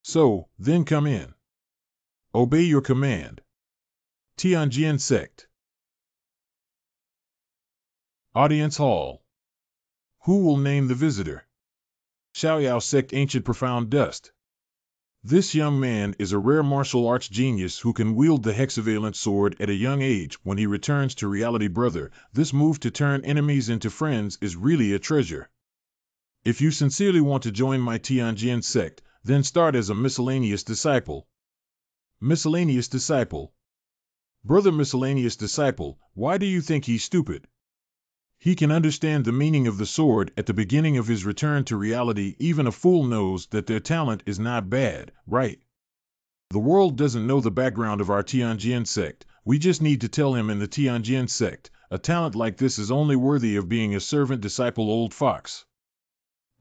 Speaker 1: So, then come in. Obey your command. Tianjin sect. Audience Hall. Who will name the visitor? Xiao Sect Ancient Profound Dust. This young man is a rare martial arts genius who can wield the hexavalent sword at a young age. When he returns to reality, brother, this move to turn enemies into friends is really a treasure. If you sincerely want to join my Tianjin sect, then start as a miscellaneous disciple. Miscellaneous disciple. Brother miscellaneous disciple, why do you think he's stupid? He can understand the meaning of the sword at the beginning of his return to reality. Even a fool knows that their talent is not bad, right? The world doesn't know the background of our Tianjin sect. We just need to tell him in the Tianjin sect, a talent like this is only worthy of being a servant disciple, old fox.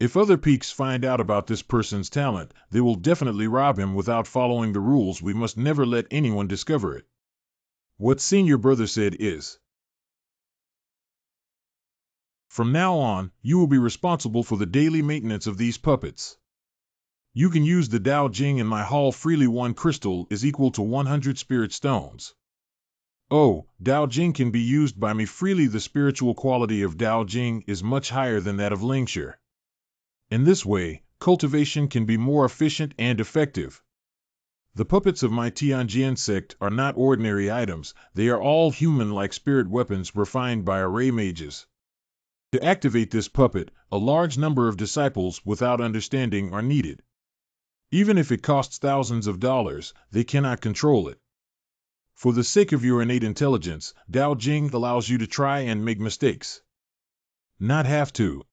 Speaker 1: If other peaks find out about this person's talent, they will definitely rob him without following the rules. We must never let anyone discover it. What senior brother said is, from now on, you will be responsible for the daily maintenance of these puppets. You can use the Dao Jing in my hall freely. 1 crystal is equal to 100 spirit stones. Oh, Dao Jing can be used by me freely. The spiritual quality of Dao Jing is much higher than that of Lingshi. In this way, cultivation can be more efficient and effective. The puppets of my Tianjin sect are not ordinary items. They are all human-like spirit weapons refined by array mages. To activate this puppet, a large number of disciples without understanding are needed. Even if it costs thousands of dollars, they cannot control it. For the sake of your innate intelligence, Dao Jing allows you to try and make mistakes. Not have to.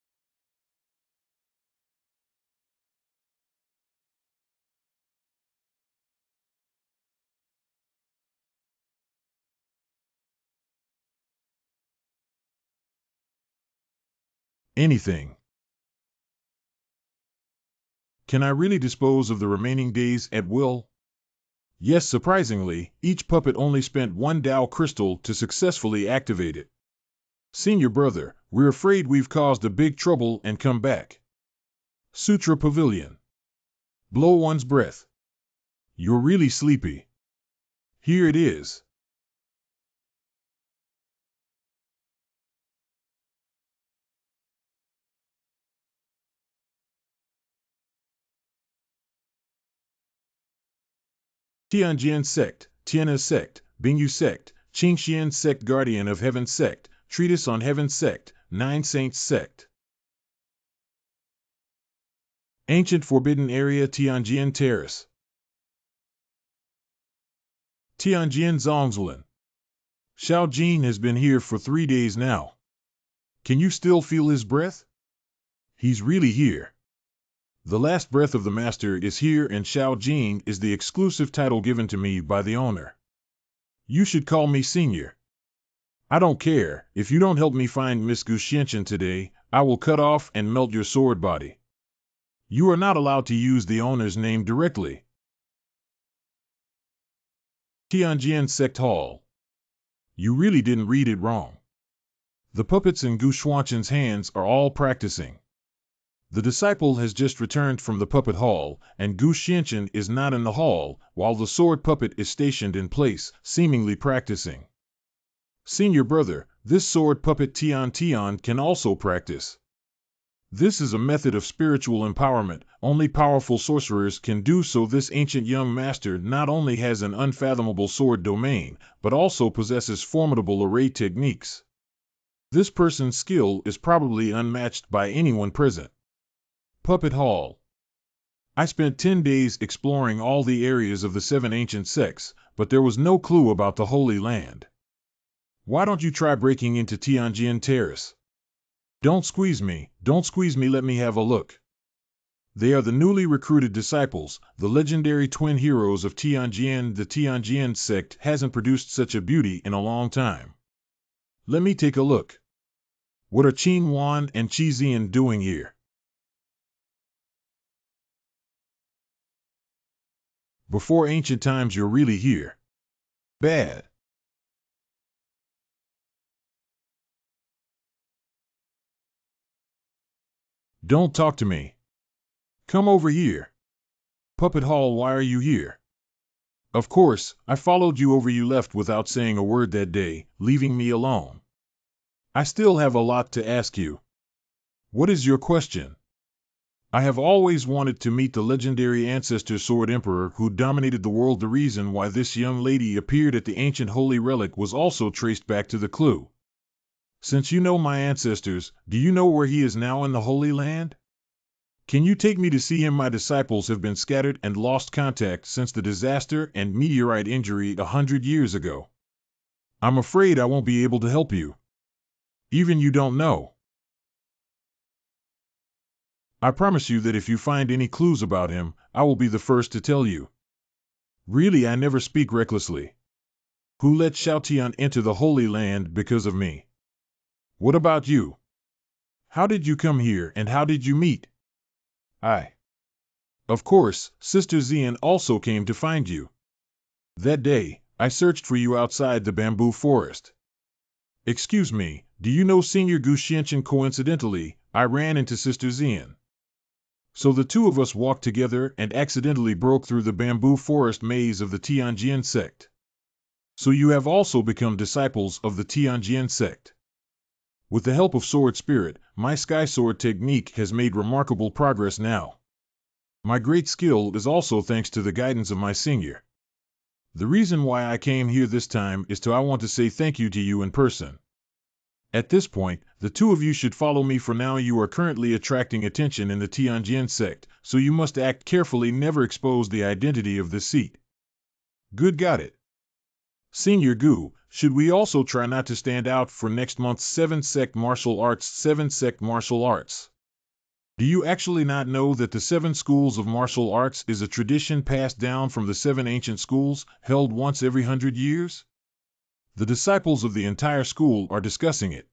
Speaker 1: Anything. Can I really dispose of the remaining days at will? Yes, surprisingly, each puppet only spent 1 Dao crystal to successfully activate it. Senior brother, we're afraid we've caused a big trouble and come back. Sutra Pavilion. Blow one's breath. You're really sleepy. Here it is. Tianjin Sect, Tian Sect, Bingyu Sect, Qingxian Sect, Guardian of Heaven Sect, Treatise on Heaven Sect, 9 Saints Sect. Ancient Forbidden Area, Tianjin Terrace. Tianjin Zongzulin. Xiao Jin has been here for 3 days now. Can you still feel his breath? He's really here. The last breath of the master is here, and Xiao Jin is the exclusive title given to me by the owner. You should call me senior. I don't care. If you don't help me find Miss Guxianchen today, I will cut off and melt your sword body. You are not allowed to use the owner's name directly. Tianjin Sect Hall. You really didn't read it wrong. The puppets in Guxianchen's hands are all practicing. The disciple has just returned from the puppet hall, and Guxianchen is not in the hall, while the sword puppet is stationed in place, seemingly practicing. Senior brother, this sword puppet Tian can also practice. This is a method of spiritual empowerment. Only powerful sorcerers can do so. This ancient young master not only has an unfathomable sword domain, but also possesses formidable array techniques. This person's skill is probably unmatched by anyone present. Puppet Hall. I spent 10 days exploring all the areas of the 7 ancient sects, but there was no clue about the Holy Land. Why don't you try breaking into Tianjin Terrace? Don't squeeze me, let me have a look. They are the newly recruited disciples, the legendary twin heroes of Tianjin. The Tianjin sect hasn't produced such a beauty in a long time. Let me take a look. What are Qin Wan and Qi Zian doing here? Before ancient times, you're really here. Bad. Don't talk to me. Come over here. Puppet Hall, why are you here? Of course, I followed you over. You left without saying a word that day, leaving me alone. I still have a lot to ask you. What is your question? I have always wanted to meet the legendary ancestor Sword Emperor who dominated the world. The reason why this young lady appeared at the ancient holy relic was also traced back to the clue. Since you know my ancestors, do you know where he is now in the Holy Land? Can you take me to see him? My disciples have been scattered and lost contact since the disaster and meteorite injury 100 years ago. I'm afraid I won't be able to help you. Even you don't know. I promise you that if you find any clues about him, I will be the first to tell you. Really, I never speak recklessly. Who let Xiao Tian enter the Holy Land because of me? What about you? How did you come here and how did you meet? Of course, Sister Xian also came to find you. That day, I searched for you outside the bamboo forest. Excuse me, do you know Senior Gu Xianchen? Coincidentally, I ran into Sister Xian. So the two of us walked together and accidentally broke through the bamboo forest maze of the Tianjian sect. So you have also become disciples of the Tianjian sect. With the help of Sword Spirit, my Sky Sword technique has made remarkable progress now. My great skill is also thanks to the guidance of my senior. The reason why I came here this time is I want to say thank you to you in person. At this point, the two of you should follow me. For now you are currently attracting attention in the Tianjian sect, so you must act carefully. Never expose the identity of this seat. Good, got it. Senior Gu, should we also try not to stand out for next month's 7 Sect Martial Arts? 7 Sect Martial Arts. Do you actually not know that the 7 schools of martial arts is a tradition passed down from the 7 ancient schools, held once every 100 years? The disciples of the entire school are discussing it.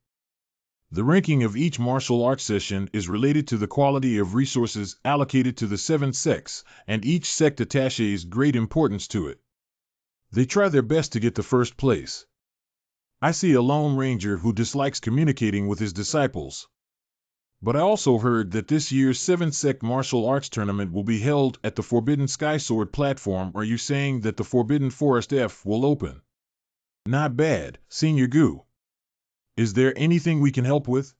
Speaker 1: The ranking of each martial arts session is related to the quality of resources allocated to the 7 sects, and each sect attaches great importance to it. They try their best to get the first place. I see a lone ranger who dislikes communicating with his disciples. But I also heard that this year's 7 Sect Martial Arts Tournament will be held at the Forbidden Sky Sword platform. Are you saying that the Forbidden Forest F will open? Not bad, Senior Gu. Is there anything we can help with?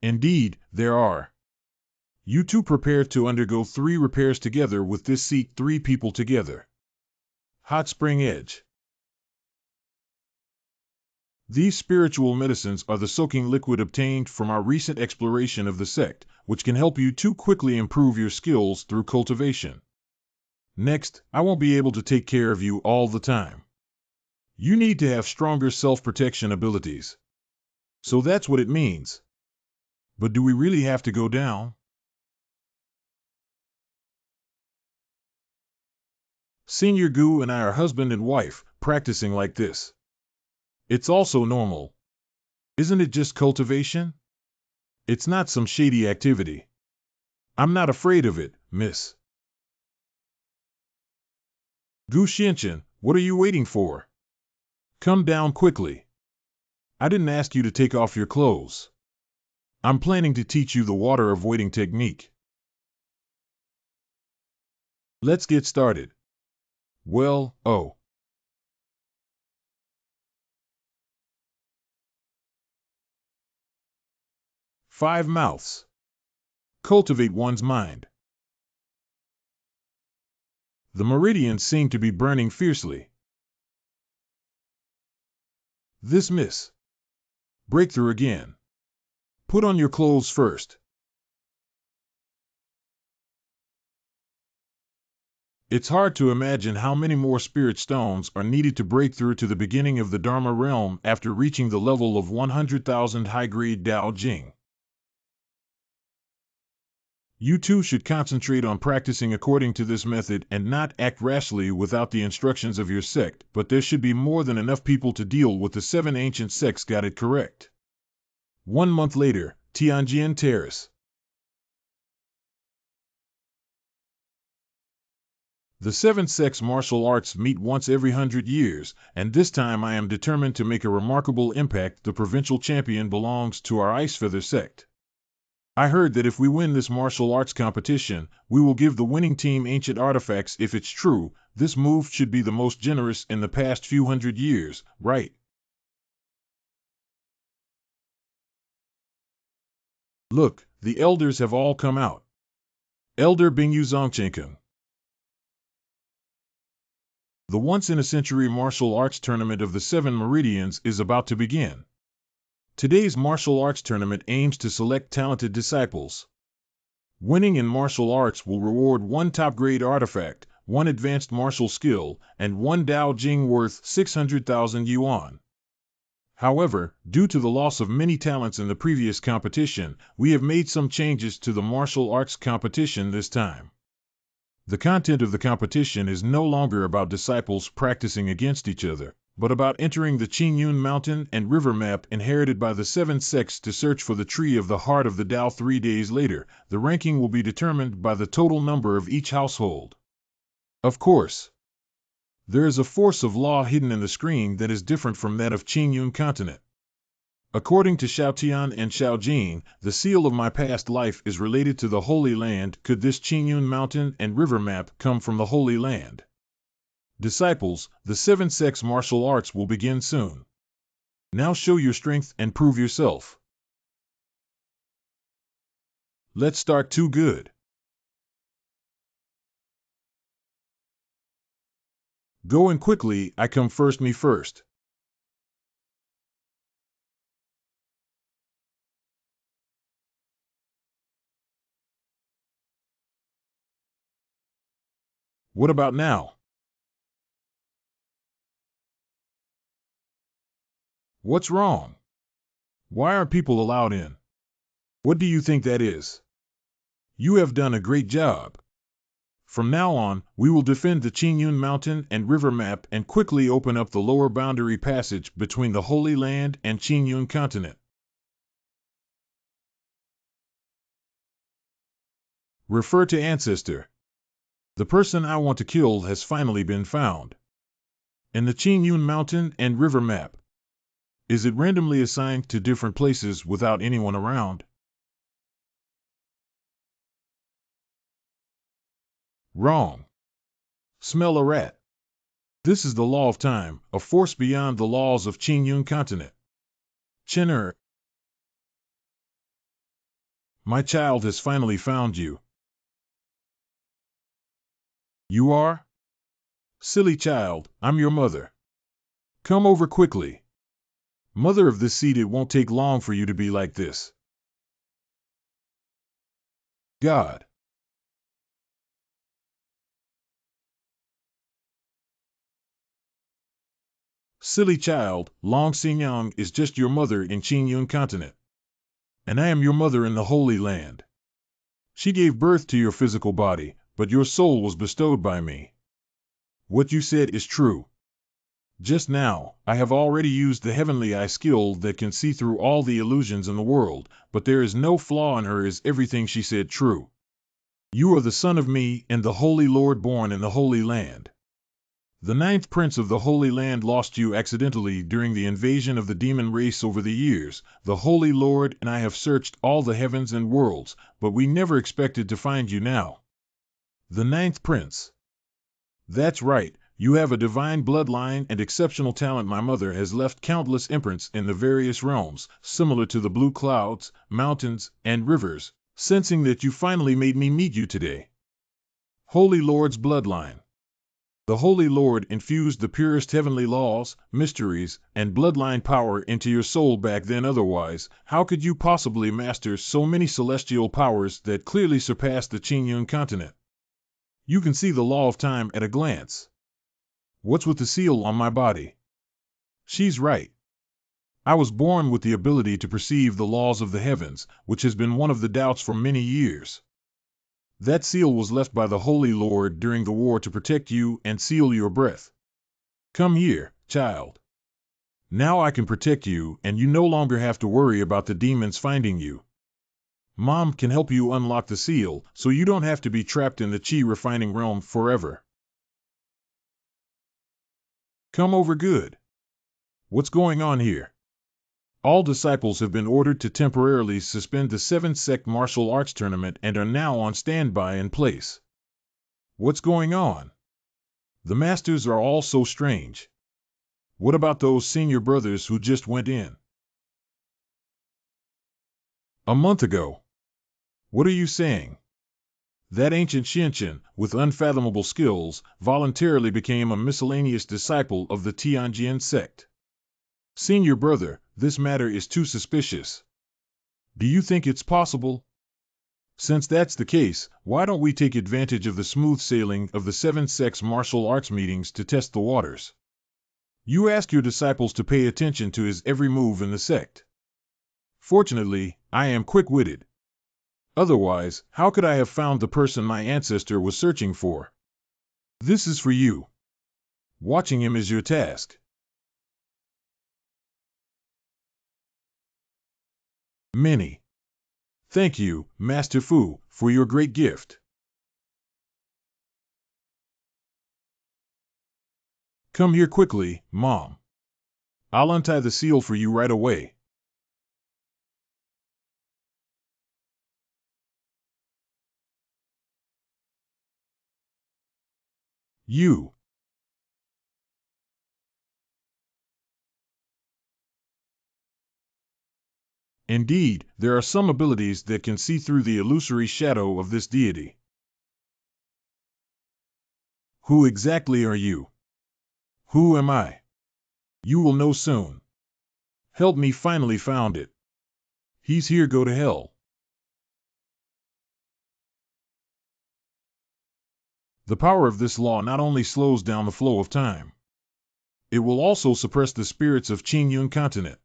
Speaker 1: Indeed, there are. You two prepare to undergo 3 repairs together with this seat. 3 people together. Hot Spring Edge. These spiritual medicines are the soaking liquid obtained from our recent exploration of the sect, which can help you to quickly improve your skills through cultivation. Next, I won't be able to take care of you all the time. You need to have stronger self-protection abilities. So that's what it means. But do we really have to go down? Senior Gu and I are husband and wife, practicing like this. It's also normal. Isn't it just cultivation? It's not some shady activity. I'm not afraid of it, miss. Gu Xianchen, what are you waiting for? Come down quickly. I didn't ask you to take off your clothes. I'm planning to teach you the water of waiting technique. Let's get started. Well, 5 mouths. Cultivate one's mind. The meridians seem to be burning fiercely. This miss. Breakthrough again. Put on your clothes first. It's hard to imagine how many more spirit stones are needed to break through to the beginning of the Dharma realm after reaching the level of 100,000 high-grade Dao Jing. You too should concentrate on practicing according to this method and not act rashly without the instructions of your sect, but there should be more than enough people to deal with. The 7 ancient sects got it correct. 1 month later, Tianjian Terrace. The 7 sects martial arts meet once every 100 years, and this time I am determined to make a remarkable impact. The provincial champion belongs to our Icefeather sect. I heard that if we win this martial arts competition, we will give the winning team ancient artifacts. If it's true, this move should be the most generous in the past few 100 years, right? Look, the elders have all come out. Elder Bingyu Zongchenkeng. The once-in-a-century martial arts tournament of the Seven Meridians is about to begin. Today's martial arts tournament aims to select talented disciples. Winning in martial arts will reward one top-grade artifact, one advanced martial skill, and one Dao Jing worth 600,000 yuan. However, due to the loss of many talents in the previous competition, we have made some changes to the martial arts competition this time. The content of the competition is no longer about disciples practicing against each other, but about entering the Qingyun mountain and river map inherited by the 7 sects to search for the tree of the heart of the Tao 3 days later. The ranking will be determined by the total number of each household. Of course, there is a force of law hidden in the screen that is different from that of Qingyun continent. According to Xiao Tian and Xiao Jing, the seal of my past life is related to the Holy Land. Could this Qingyun mountain and river map come from the Holy Land? Disciples, the 7 sects martial arts will begin soon. Now show your strength and prove yourself. Let's start. Too good. Go in quickly, I come first, me first. What about now? What's wrong? Why aren't people allowed in? What do you think that is? You have done a great job. From now on, we will defend the Qingyun mountain and river map and quickly open up the lower boundary passage between the Holy Land and Qingyun continent. Refer to ancestor. The person I want to kill has finally been found. In the Qingyun mountain and river map. Is it randomly assigned to different places without anyone around? Wrong. Smell a rat. This is the law of time, a force beyond the laws of Qingyun continent. Chen'er. My child has finally found you. You are? Silly child, I'm your mother. Come over quickly. Mother of this seed, it won't take long for you to be like this. God. Silly child, Long Xingyang is just your mother in Qingyun continent. And I am your mother in the Holy Land. She gave birth to your physical body, but your soul was bestowed by me. What you said is true. Just now, I have already used the heavenly eye skill that can see through all the illusions in the world, but there is no flaw in her. Is everything she said true? You are the son of me and the Holy Lord born in the Holy Land. The 9th Prince of the Holy Land lost you accidentally during the invasion of the demon race over the years. The Holy Lord and I have searched all the heavens and worlds, but we never expected to find you now. The 9th Prince. That's right, you have a divine bloodline and exceptional talent. My mother has left countless imprints in the various realms, similar to the blue clouds, mountains, and rivers, sensing that you finally made me meet you today. Holy Lord's bloodline. The Holy Lord infused the purest heavenly laws, mysteries, and bloodline power into your soul back then. Otherwise, how could you possibly master so many celestial powers that clearly surpass the Qingyun continent? You can see the law of time at a glance. What's with the seal on my body? She's right. I was born with the ability to perceive the laws of the heavens, which has been one of the doubts for many years. That seal was left by the Holy Lord during the war to protect you and seal your breath. Come here, child. Now I can protect you, and you no longer have to worry about the demons finding you. Mom can help you unlock the seal, so you don't have to be trapped in the Qi refining realm forever. Come over. Good. What's going on here? All disciples have been ordered to temporarily suspend the 7 sect martial arts tournament and are now on standby in place. What's going on? The masters are all so strange. What about those senior brothers who just went in? A month ago. What are you saying? That ancient Xianqian, with unfathomable skills, voluntarily became a miscellaneous disciple of the Tianjian sect. Senior brother, this matter is too suspicious. Do you think it's possible? Since that's the case, why don't we take advantage of the smooth sailing of the 7 sects martial arts meetings to test the waters? You ask your disciples to pay attention to his every move in the sect. Fortunately, I am quick-witted. Otherwise, how could I have found the person my ancestor was searching for? This is for you. Watching him is your task. Many. Thank you, Master Fu, for your great gift. Come here quickly, Mom. I'll untie the seal for you right away. You. Indeed, there are some abilities that can see through the illusory shadow of this deity. Who exactly are you? Who am I? You will know soon. Help me finally found it. He's here, go to hell. The power of this law not only slows down the flow of time, it will also suppress the spirits of Qingyun continent.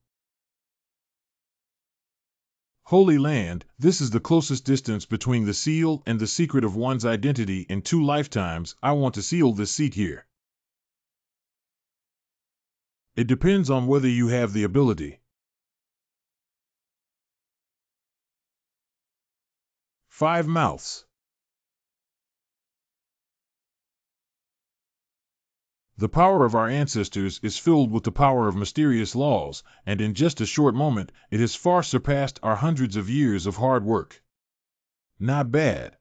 Speaker 1: Holy Land, this is the closest distance between the seal and the secret of one's identity in 2 lifetimes. I want to seal this seat here. It depends on whether you have the ability. 5 mouths. The power of our ancestors is filled with the power of mysterious laws, and in just a short moment, it has far surpassed our hundreds of years of hard work. Not bad.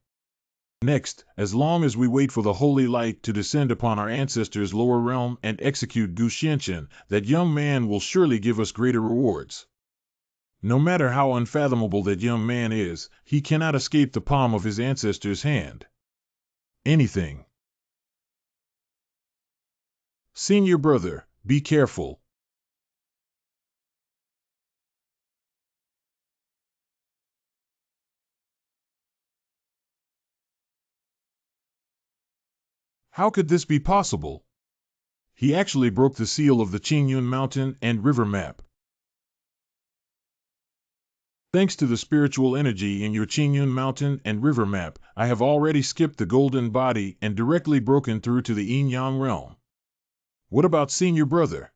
Speaker 1: Next, as long as we wait for the holy light to descend upon our ancestors' lower realm and execute Gu Xianqian, that young man will surely give us greater rewards. No matter how unfathomable that young man is, he cannot escape the palm of his ancestor's hand. Anything. Senior brother, be careful. How could this be possible? He actually broke the seal of the Qingyun mountain and river map. Thanks to the spiritual energy in your Qingyun mountain and river map, I have already skipped the golden body and directly broken through to the yin-yang realm. What about senior brother?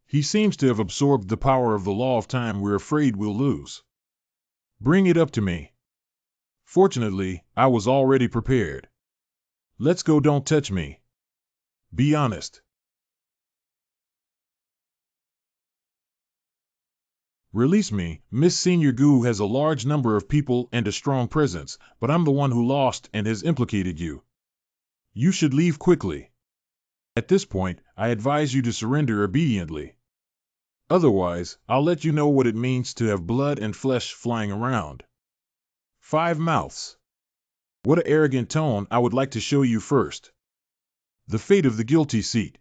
Speaker 1: He seems to have absorbed the power of the law of time we're afraid we'll lose. Bring it up to me. Fortunately, I was already prepared. Let's go, don't touch me. Be honest. Release me. Miss Senior Gu has a large number of people and a strong presence, but I'm the one who lost and has implicated you. You should leave quickly. At this point, I advise you to surrender obediently. Otherwise, I'll let you know what it means to have blood and flesh flying around. 5 mouths. What an arrogant tone. I would like to show you first. The fate of the guilty seat.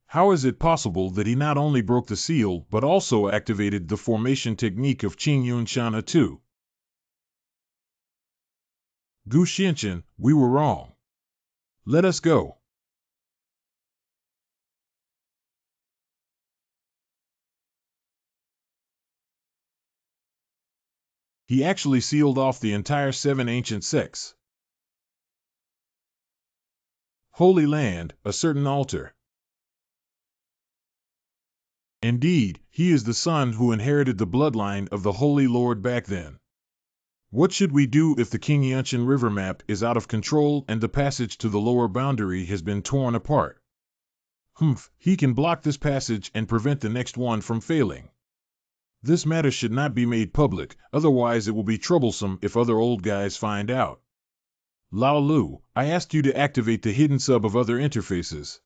Speaker 1: How is it possible that he not only broke the seal but also activated the formation technique of Qingyun Shana too? Gu Xianqian, we were wrong. Let us go. He actually sealed off the entire 7 ancient sects. Holy Land, a certain altar. Indeed, he is the son who inherited the bloodline of the Holy Lord back then. What should we do if the Qingyun river map is out of control and the passage to the lower boundary has been torn apart? He can block this passage and prevent the next one from failing. This matter should not be made public, otherwise it will be troublesome if other old guys find out. Lao Lu, I asked you to activate the hidden sub of other interfaces.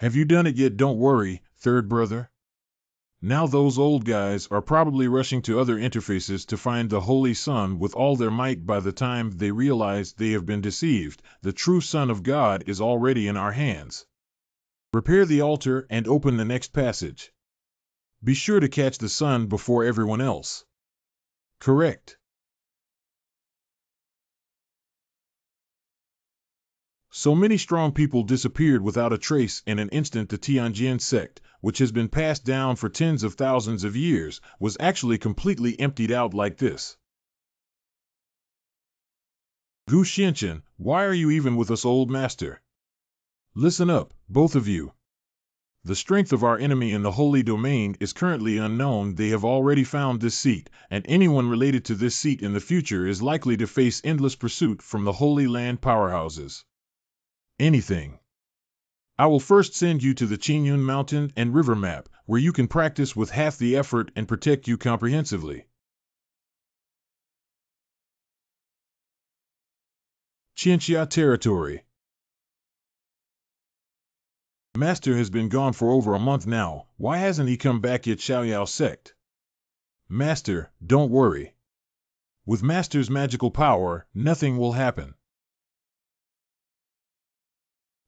Speaker 1: Have you done it yet? Don't worry, third brother. Now those old guys are probably rushing to other interfaces to find the Holy Sun with all their might. By the time they realize they have been deceived, the true Son of God is already in our hands. Repair the altar and open the next passage. Be sure to catch the sun before everyone else. Correct. So many strong people disappeared without a trace. In an instant, the Tianjin sect, which has been passed down for tens of thousands of years, was actually completely emptied out like this. Gu Xianchen, why are you even with us, old master? Listen up, both of you. The strength of our enemy in the holy domain is currently unknown. They have already found this seat, and anyone related to this seat in the future is likely to face endless pursuit from the Holy Land powerhouses. Anything. I will first send you to the Qingyun Mountain and River map, where you can practice with half the effort and protect you comprehensively. Qianxia territory. Master has been gone for over a month now. Why hasn't he come back yet? Xiao sect. Master, don't worry. With Master's magical power, nothing will happen.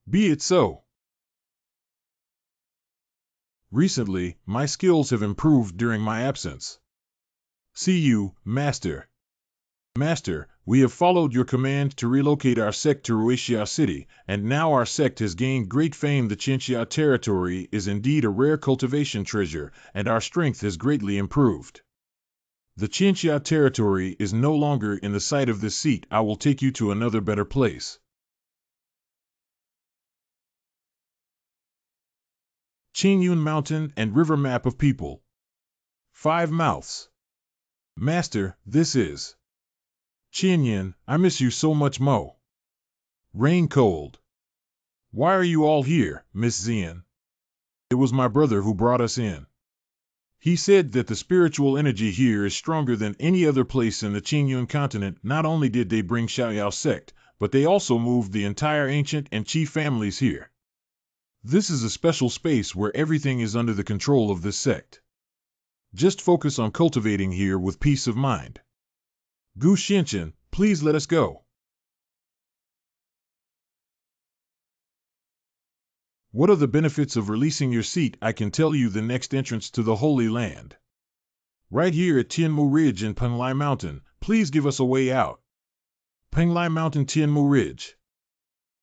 Speaker 1: Be it so. Recently, my skills have improved during my absence. See you, Master. Master, we have followed your command to relocate our sect to Ruixia City, and now our sect has gained great fame. The Qianxia territory is indeed a rare cultivation treasure, and our strength has greatly improved. The Qianxia territory is no longer in the sight of this seat. I will take you to another better place. Qingyun Mountain and River map of people. 5 mouths. Master, this is Qianyin. I miss you so much, Mo. Rain cold. Why are you all here, Miss Xian? It was my brother who brought us in. He said that the spiritual energy here is stronger than any other place in the Qingyun continent. Not only did they bring Xiao sect, but they also moved the entire ancient and Qi families here. This is a special space where everything is under the control of this sect. Just focus on cultivating here with peace of mind. Gu Xianchen, please let us go. What are the benefits of releasing your seat? I can tell you the next entrance to the Holy Land. Right here at Tianmu Ridge and Penglai Mountain. Please give us a way out. Penglai Mountain, Tianmu Ridge.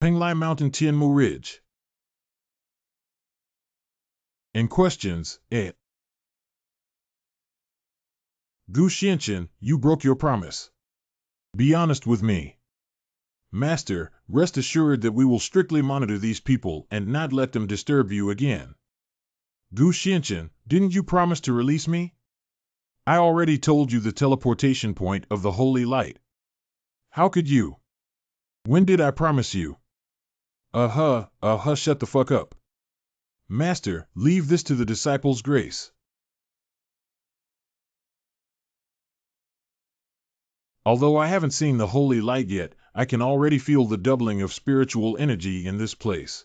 Speaker 1: Penglai Mountain, Tianmu Ridge. And questions, Gu Xianchen, you broke your promise. Be honest with me. Master, rest assured that we will strictly monitor these people and not let them disturb you again. Gu Xianchen, didn't you promise to release me? I already told you the teleportation point of the Holy Light. How could you? When did I promise you? Shut the fuck up. Master, leave this to the disciples' grace. Although I haven't seen the Holy Light yet, I can already feel the doubling of spiritual energy in this place.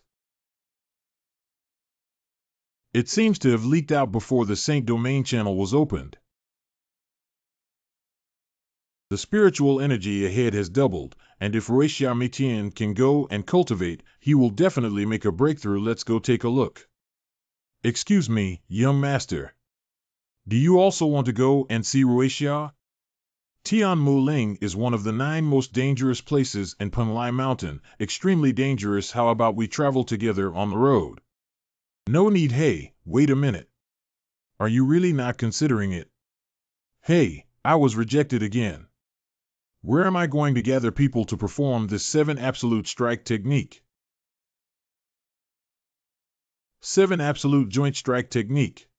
Speaker 1: It seems to have leaked out before the Saint Domain channel was opened. The spiritual energy ahead has doubled, and if Ruixia Tian can go and cultivate, he will definitely make a breakthrough. Let's go take a look. Excuse me, young master. Do you also want to go and see Ruixia? Tian Muling is one of the 9 most dangerous places in Penglai Mountain, extremely dangerous. How about we travel together on the road? No need. Hey, wait a minute. Are you really not considering it? Hey, I was rejected again. Where am I going to gather people to perform this 7 absolute strike technique? 7 absolute joint strike technique.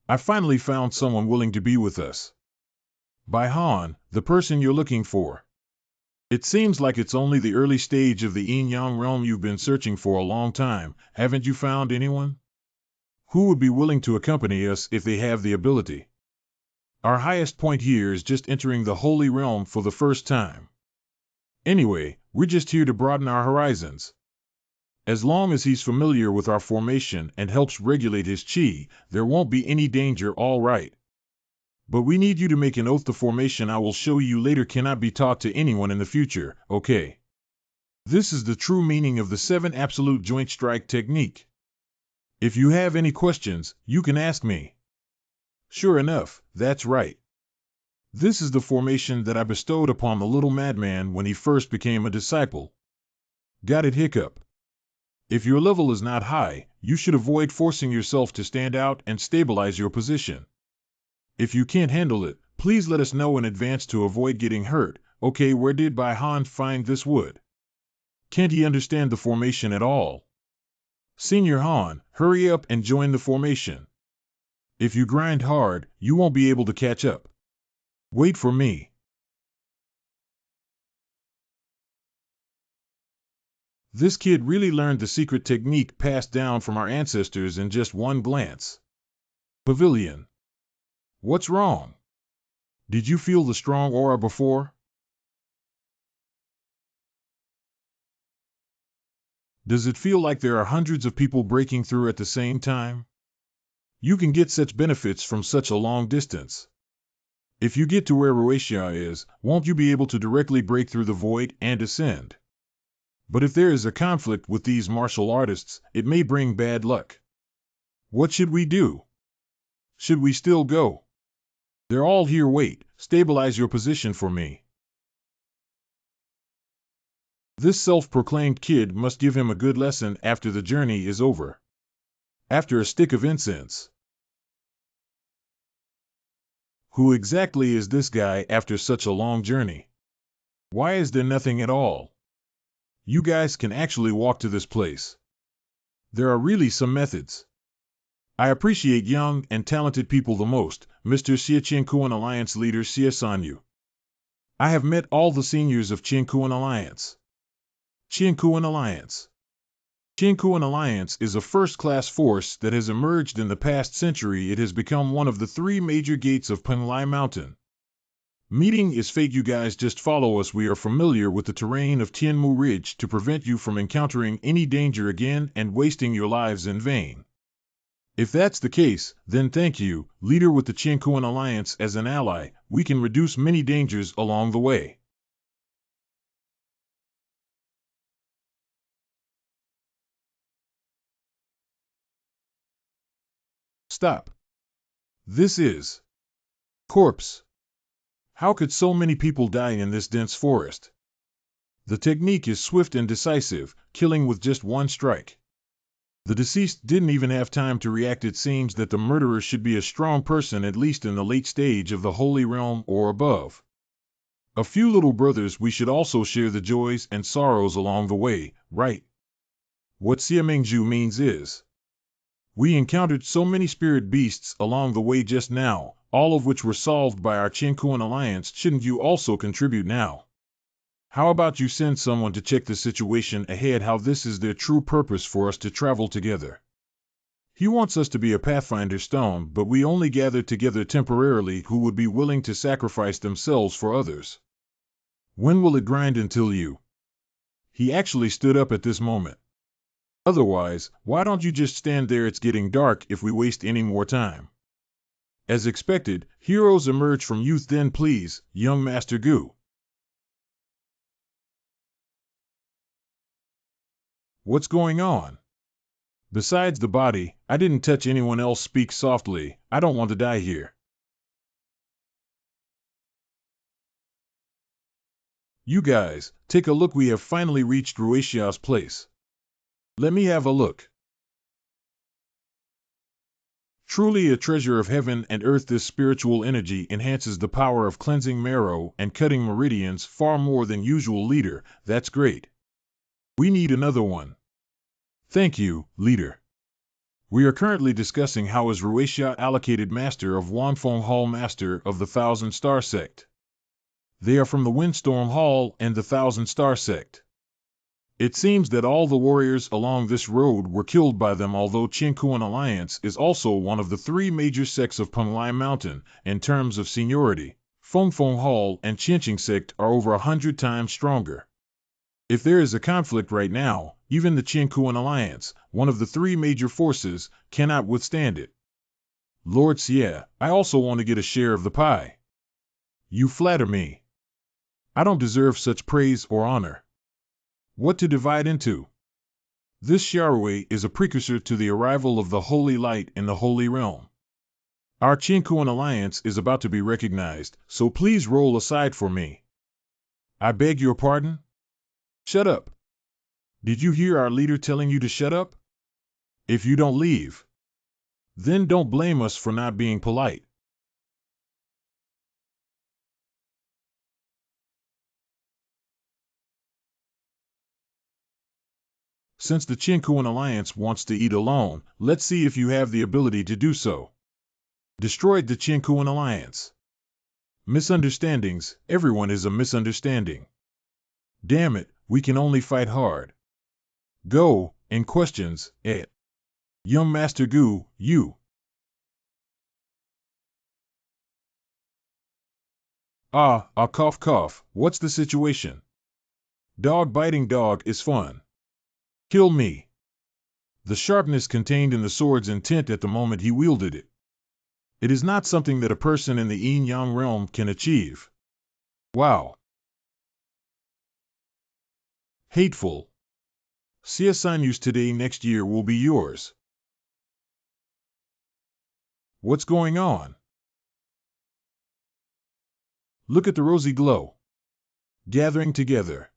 Speaker 1: I finally found someone willing to be with us. Bai Han, the person you're looking for. It seems like it's only the early stage of the yin-yang realm. You've been searching for a long time. Haven't you found anyone? Who would be willing to accompany us if they have the ability? Our highest point here is just entering the Holy Realm for the first time. Anyway, we're just here to broaden our horizons. As long as he's familiar with our formation and helps regulate his chi, there won't be any danger, all right. But we need you to make an oath the formation I will show you later cannot be taught to anyone in the future, okay? This is the true meaning of the 7 absolute joint strike technique. If you have any questions, you can ask me. Sure enough, that's right. This is the formation that I bestowed upon the little madman when he first became a disciple. Got it, hiccup? If your level is not high, you should avoid forcing yourself to stand out and stabilize your position. If you can't handle it, please let us know in advance to avoid getting hurt. Okay, where did Bai Han find this wood? Can't he understand the formation at all? Senior Han, hurry up and join the formation. If you grind hard, you won't be able to catch up. Wait for me. This kid really learned the secret technique passed down from our ancestors in just one glance. Pavilion. What's wrong? Did you feel the strong aura before? Does it feel like there are hundreds of people breaking through at the same time? You can get such benefits from such a long distance. If you get to where Xiao is, won't you be able to directly break through the void and ascend? But if there is a conflict with these martial artists, it may bring bad luck. What should we do? Should we still go? They're all here. Wait, stabilize your position for me. This self-proclaimed kid must give him a good lesson after the journey is over. After a stick of incense. Who exactly is this guy after such a long journey? Why is there nothing at all? You guys can actually walk to this place. There are really some methods. I appreciate young and talented people the most, Mr. Xia Qingkuan Alliance leader Xia Sanyu. I have met all the seniors of Qingkuan Alliance. Qingkuan Alliance. Qingkuan Alliance is a first-class force that has emerged in the past century. It has become one of the 3 major gates of Penlai Mountain. Meeting is fate. You guys just follow us. We are familiar with the terrain of Tianmu Ridge to prevent you from encountering any danger again and wasting your lives in vain. If that's the case, then thank you, leader with the Qingkuan Alliance. As an ally, we can reduce many dangers along the way. Stop. This is corpse. How could so many people die in this dense forest? The technique is swift and decisive, killing with just one strike. The deceased didn't even have time to react. It seems that the murderer should be a strong person, at least in the late stage of the Holy Realm or above. A few little brothers, we should also share the joys and sorrows along the way, right? What Xiamengju means is, we encountered so many spirit beasts along the way just now, all of which were solved by our Qingkuan Alliance. Shouldn't you also contribute now? How about you send someone to check the situation ahead? How this is their true purpose for us to travel together. He wants us to be a Pathfinder Stone, but we only gathered together temporarily who would be willing to sacrifice themselves for others. When will it grind until you? He actually stood up at this moment. Otherwise, why don't you just stand there? It's getting dark if we waste any more time. As expected, heroes emerge from youth. Then please, young Master Gu. What's going on? Besides the body, I didn't touch anyone else. Speak softly, I don't want to die here. You guys, take a look. We have finally reached Xiao's place. Let me have a look. Truly a treasure of heaven and earth. This spiritual energy enhances the power of cleansing marrow and cutting meridians far more than usual. Leader, that's great. We need another one. Thank you, leader. We are currently discussing how is Xiao allocated master of Wanfeng Hall, master of the Thousand Star Sect. They are from the Windstorm Hall and the Thousand Star Sect. It seems that all the warriors along this road were killed by them, although Qingkuan Alliance is also one of the three major sects of Penglai Mountain in terms of seniority. Fengfeng Hall and Qinqing Sect are over 100 times stronger. If there is a conflict right now, even the Qingkuan Alliance, one of the three major forces, cannot withstand it. Lord Xie, I also want to get a share of the pie. You flatter me. I don't deserve such praise or honor. What to divide into? This Xiao is a precursor to the arrival of the Holy Light in the Holy Realm. Our Qingkuan Alliance is about to be recognized, so please roll aside for me. I beg your pardon? Shut up. Did you hear our leader telling you to shut up? If you don't leave, then don't blame us for not being polite. Since the Qingkuan Alliance wants to eat alone, let's see if you have the ability to do so. Destroyed the Qingkuan Alliance. Misunderstandings, everyone is a misunderstanding. Damn it, we can only fight hard. Go, in questions, Young Master Gu, you. Cough cough, what's the situation? Dog biting dog is fun. Kill me. The sharpness contained in the sword's intent at the moment he wielded it. It is not something that a person in the yin-yang realm can achieve. Wow. Hateful. Siasanyus today next year will be yours. What's going on? Look at the rosy glow. Gathering together.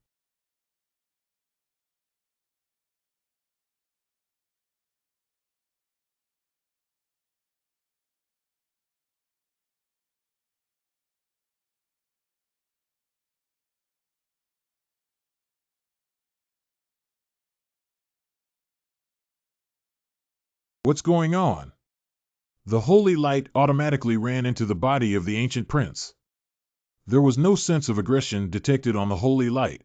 Speaker 1: What's going on? The holy light automatically ran into the body of the ancient prince. There was no sense of aggression detected on the holy light.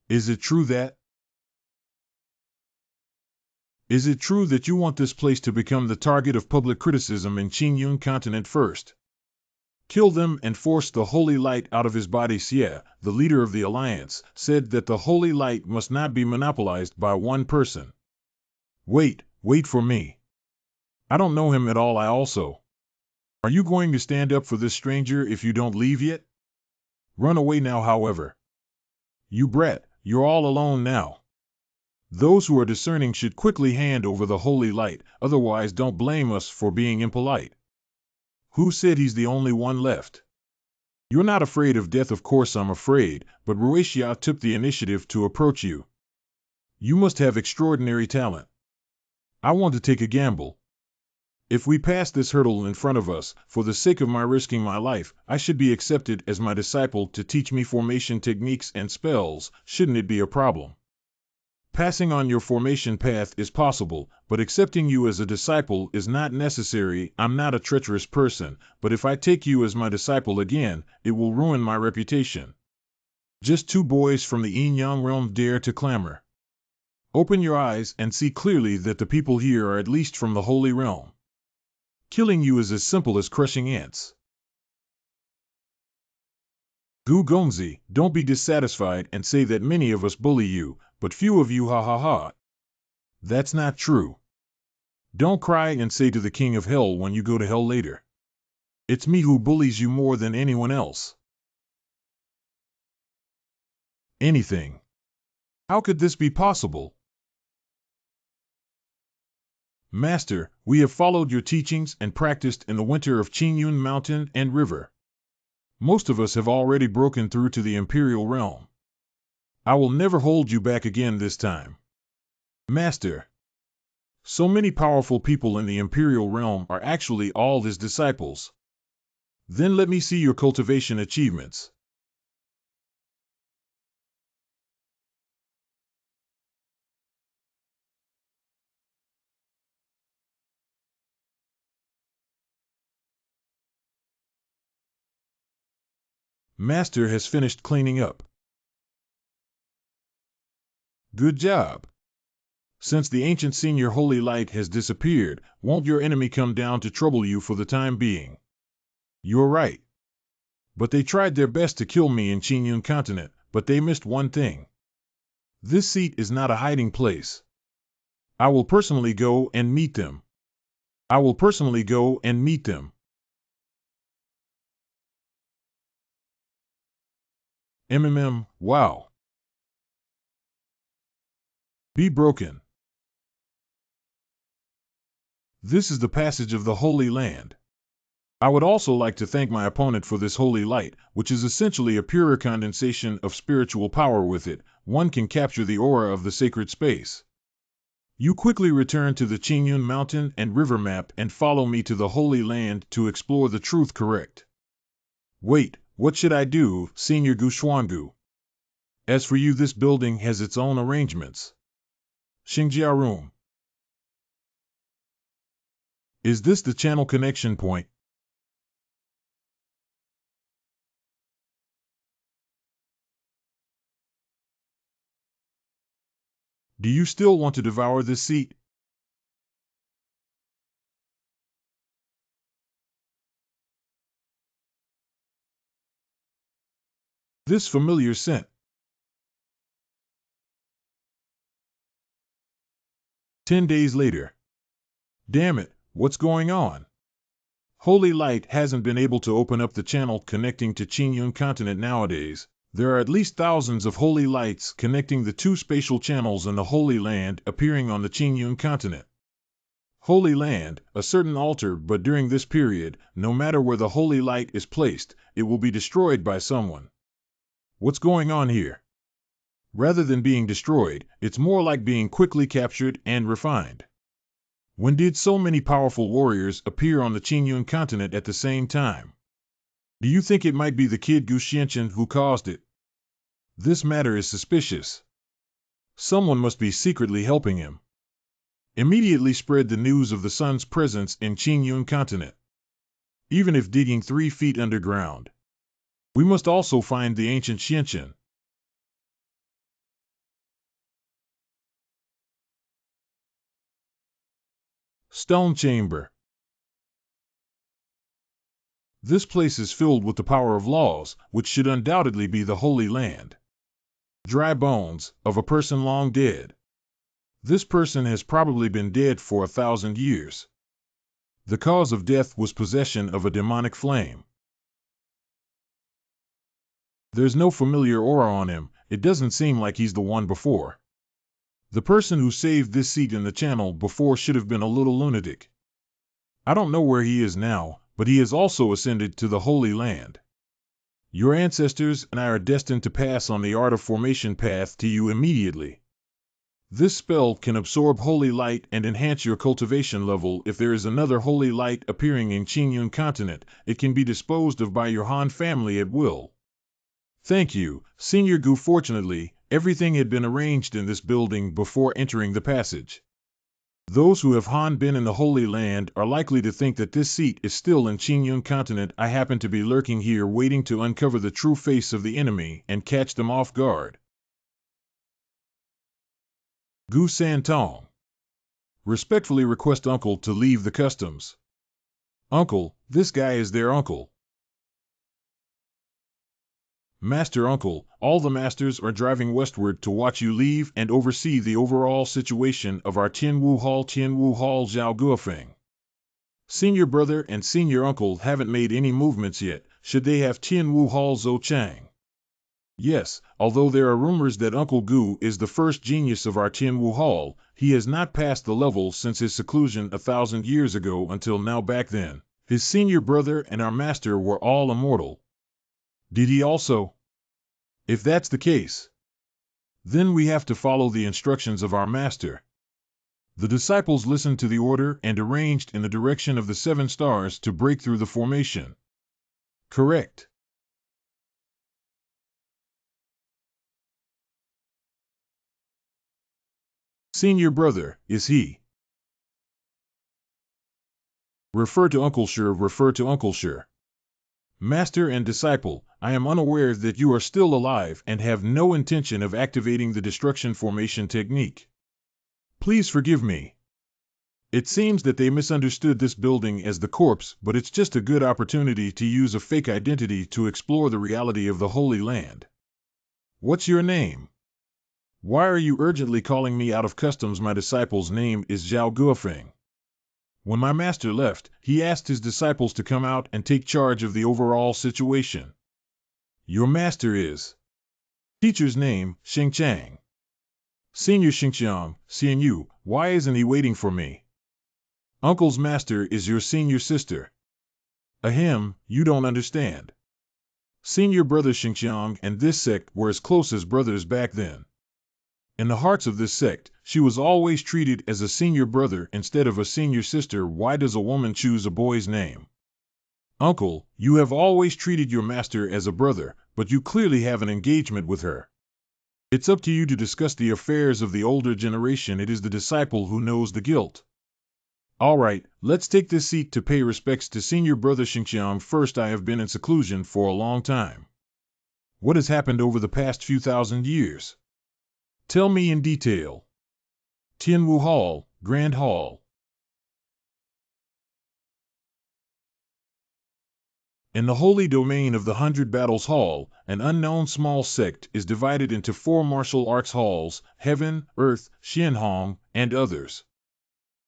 Speaker 1: Is it true that? Is it true that you want this place to become the target of public criticism in Qingyun continent first? Kill them and force the holy light out of his body. Xie, the leader of the alliance, said that the holy light must not be monopolized by one person. Wait for me. I don't know him at all. Are you going to stand up for this stranger if you don't leave yet? Run away now, however. You brat, you're all alone now. Those who are discerning should quickly hand over the holy light, otherwise don't blame us for being impolite. Who said he's the only one left? You're not afraid of death. Of course I'm afraid, but Xiao took the initiative to approach you. You must have extraordinary talent. I want to take a gamble. If we pass this hurdle in front of us, for the sake of my risking my life, I should be accepted as my disciple to teach me formation techniques and spells. Shouldn't it be a problem? Passing on your formation path is possible, but accepting you as a disciple is not necessary. I'm not a treacherous person, but if I take you as my disciple again, it will ruin my reputation. Just two boys from the yin-yang realm dare to clamor. Open your eyes and see clearly that the people here are at least from the holy realm. Killing you is as simple as crushing ants. Gu Gongzi, don't be dissatisfied and say that many of us bully you, but few of you ha ha ha. That's not true. Don't cry and say to the king of hell when you go to hell later. It's me who bullies you more than anyone else. Anything. How could this be possible? Master, we have followed your teachings and practiced in the winter of Qingyun Mountain and River. Most of us have already broken through to the Imperial Realm. I will never hold you back again this time. Master. So many powerful people in the Imperial Realm are actually all his disciples. Then let me see your cultivation achievements. Master has finished cleaning up. Good job. Since the ancient senior holy light has disappeared, won't your enemy come down to trouble you for the time being? You're right. But they tried their best to kill me in Qingyun continent, but they missed one thing. This seat is not a hiding place. I will personally go and meet them. I will personally go and meet them. Wow. Be broken. This is the passage of the Holy Land. I would also like to thank my opponent for this holy light, which is essentially a purer condensation of spiritual power. With it, one can capture the aura of the sacred space. You quickly return to the Qingyun mountain and river map and follow me to the Holy Land to explore the truth. Correct. Wait, what should I do, Senior Gu Xuangu? As for you, this building has its own arrangements. Xingjia room. Is this the channel connection point? Do you still want to devour this seat? This familiar scent. 10 days later. Damn it, what's going on? Holy Light hasn't been able to open up the channel connecting to Qingyun continent nowadays. There are at least thousands of holy lights connecting the two spatial channels in the Holy Land appearing on the Qingyun continent. Holy Land, a certain altar, but during this period, no matter where the holy light is placed, it will be destroyed by someone. What's going on here? Rather than being destroyed, it's more like being quickly captured and refined. When did so many powerful warriors appear on the Qingyun continent at the same time? Do you think it might be the kid Gu Xianchen who caused it? This matter is suspicious. Someone must be secretly helping him. Immediately spread the news of the sun's presence in Qingyun continent. Even if digging 3 feet underground. We must also find the ancient Xianchen. Stone chamber. This place is filled with the power of laws, which should undoubtedly be the Holy Land. Dry bones, of a person long dead. This person has probably been dead for 1,000 years. The cause of death was possession of a demonic flame. There's no familiar aura on him, it doesn't seem like he's the one before. The person who saved this seat in the channel before should have been a little lunatic. I don't know where he is now, but he has also ascended to the Holy Land. Your ancestors and I are destined to pass on the art of formation path to you immediately. This spell can absorb holy light and enhance your cultivation level. If there is another holy light appearing in Qingyun continent, it can be disposed of by your Han family at will. Thank you, Senior Gu. Fortunately, everything had been arranged in this building before entering the passage. Those who have Han been in the Holy Land are likely to think that this seat is still in Qingyun continent. I happen to be lurking here waiting to uncover the true face of the enemy and catch them off guard. Gu Santong. Respectfully request uncle to leave the customs. Uncle, this guy is their uncle. Master Uncle, all the masters are driving westward to watch you leave and oversee the overall situation of our Tianwu Hall Xiao Guofeng. Senior brother and senior uncle haven't made any movements yet, should they have Tianwu Hall Zhou Chang. Yes, although there are rumors that Uncle Gu is the first genius of our Tianwu Hall, he has not passed the level since his seclusion 1,000 years ago until now. Back then, his senior brother and our master were all immortal. Did he also? If that's the case, then we have to follow the instructions of our master. The disciples listened to the order and arranged in the direction of the 7 stars to break through the formation. Correct. Senior brother, is he? Refer to Uncle Sure, refer to Uncle Sure. Master and disciple, I am unaware that you are still alive and have no intention of activating the destruction formation technique. Please forgive me. It seems that they misunderstood this building as the corpse, but it's just a good opportunity to use a fake identity to explore the reality of the Holy Land. What's your name? Why are you urgently calling me out of customs? My disciple's name is Xiao Guofeng. When my master left, he asked his disciples to come out and take charge of the overall situation. Your master is? Teacher's name, Xing Chang. Senior Xingqiang, Xian Yu, why isn't he waiting for me? Uncle's master is your senior sister. Ahem, you don't understand. Senior brother Xingqiang and this sect were as close as brothers back then. In the hearts of this sect, she was always treated as a senior brother instead of a senior sister. Why does a woman choose a boy's name? Uncle, you have always treated your master as a brother, but you clearly have an engagement with her. It's up to you to discuss the affairs of the older generation. It is the disciple who knows the guilt. All right, let's take this seat to pay respects to senior brother Xingqiang first. I have been in seclusion for a long time. What has happened over the past few thousand years? Tell me in detail. Tianwu Hall, Grand Hall. In the holy domain of the 100 Battles Hall, an unknown small sect is divided into 4 martial arts halls: Heaven, Earth, Xianhong, and others.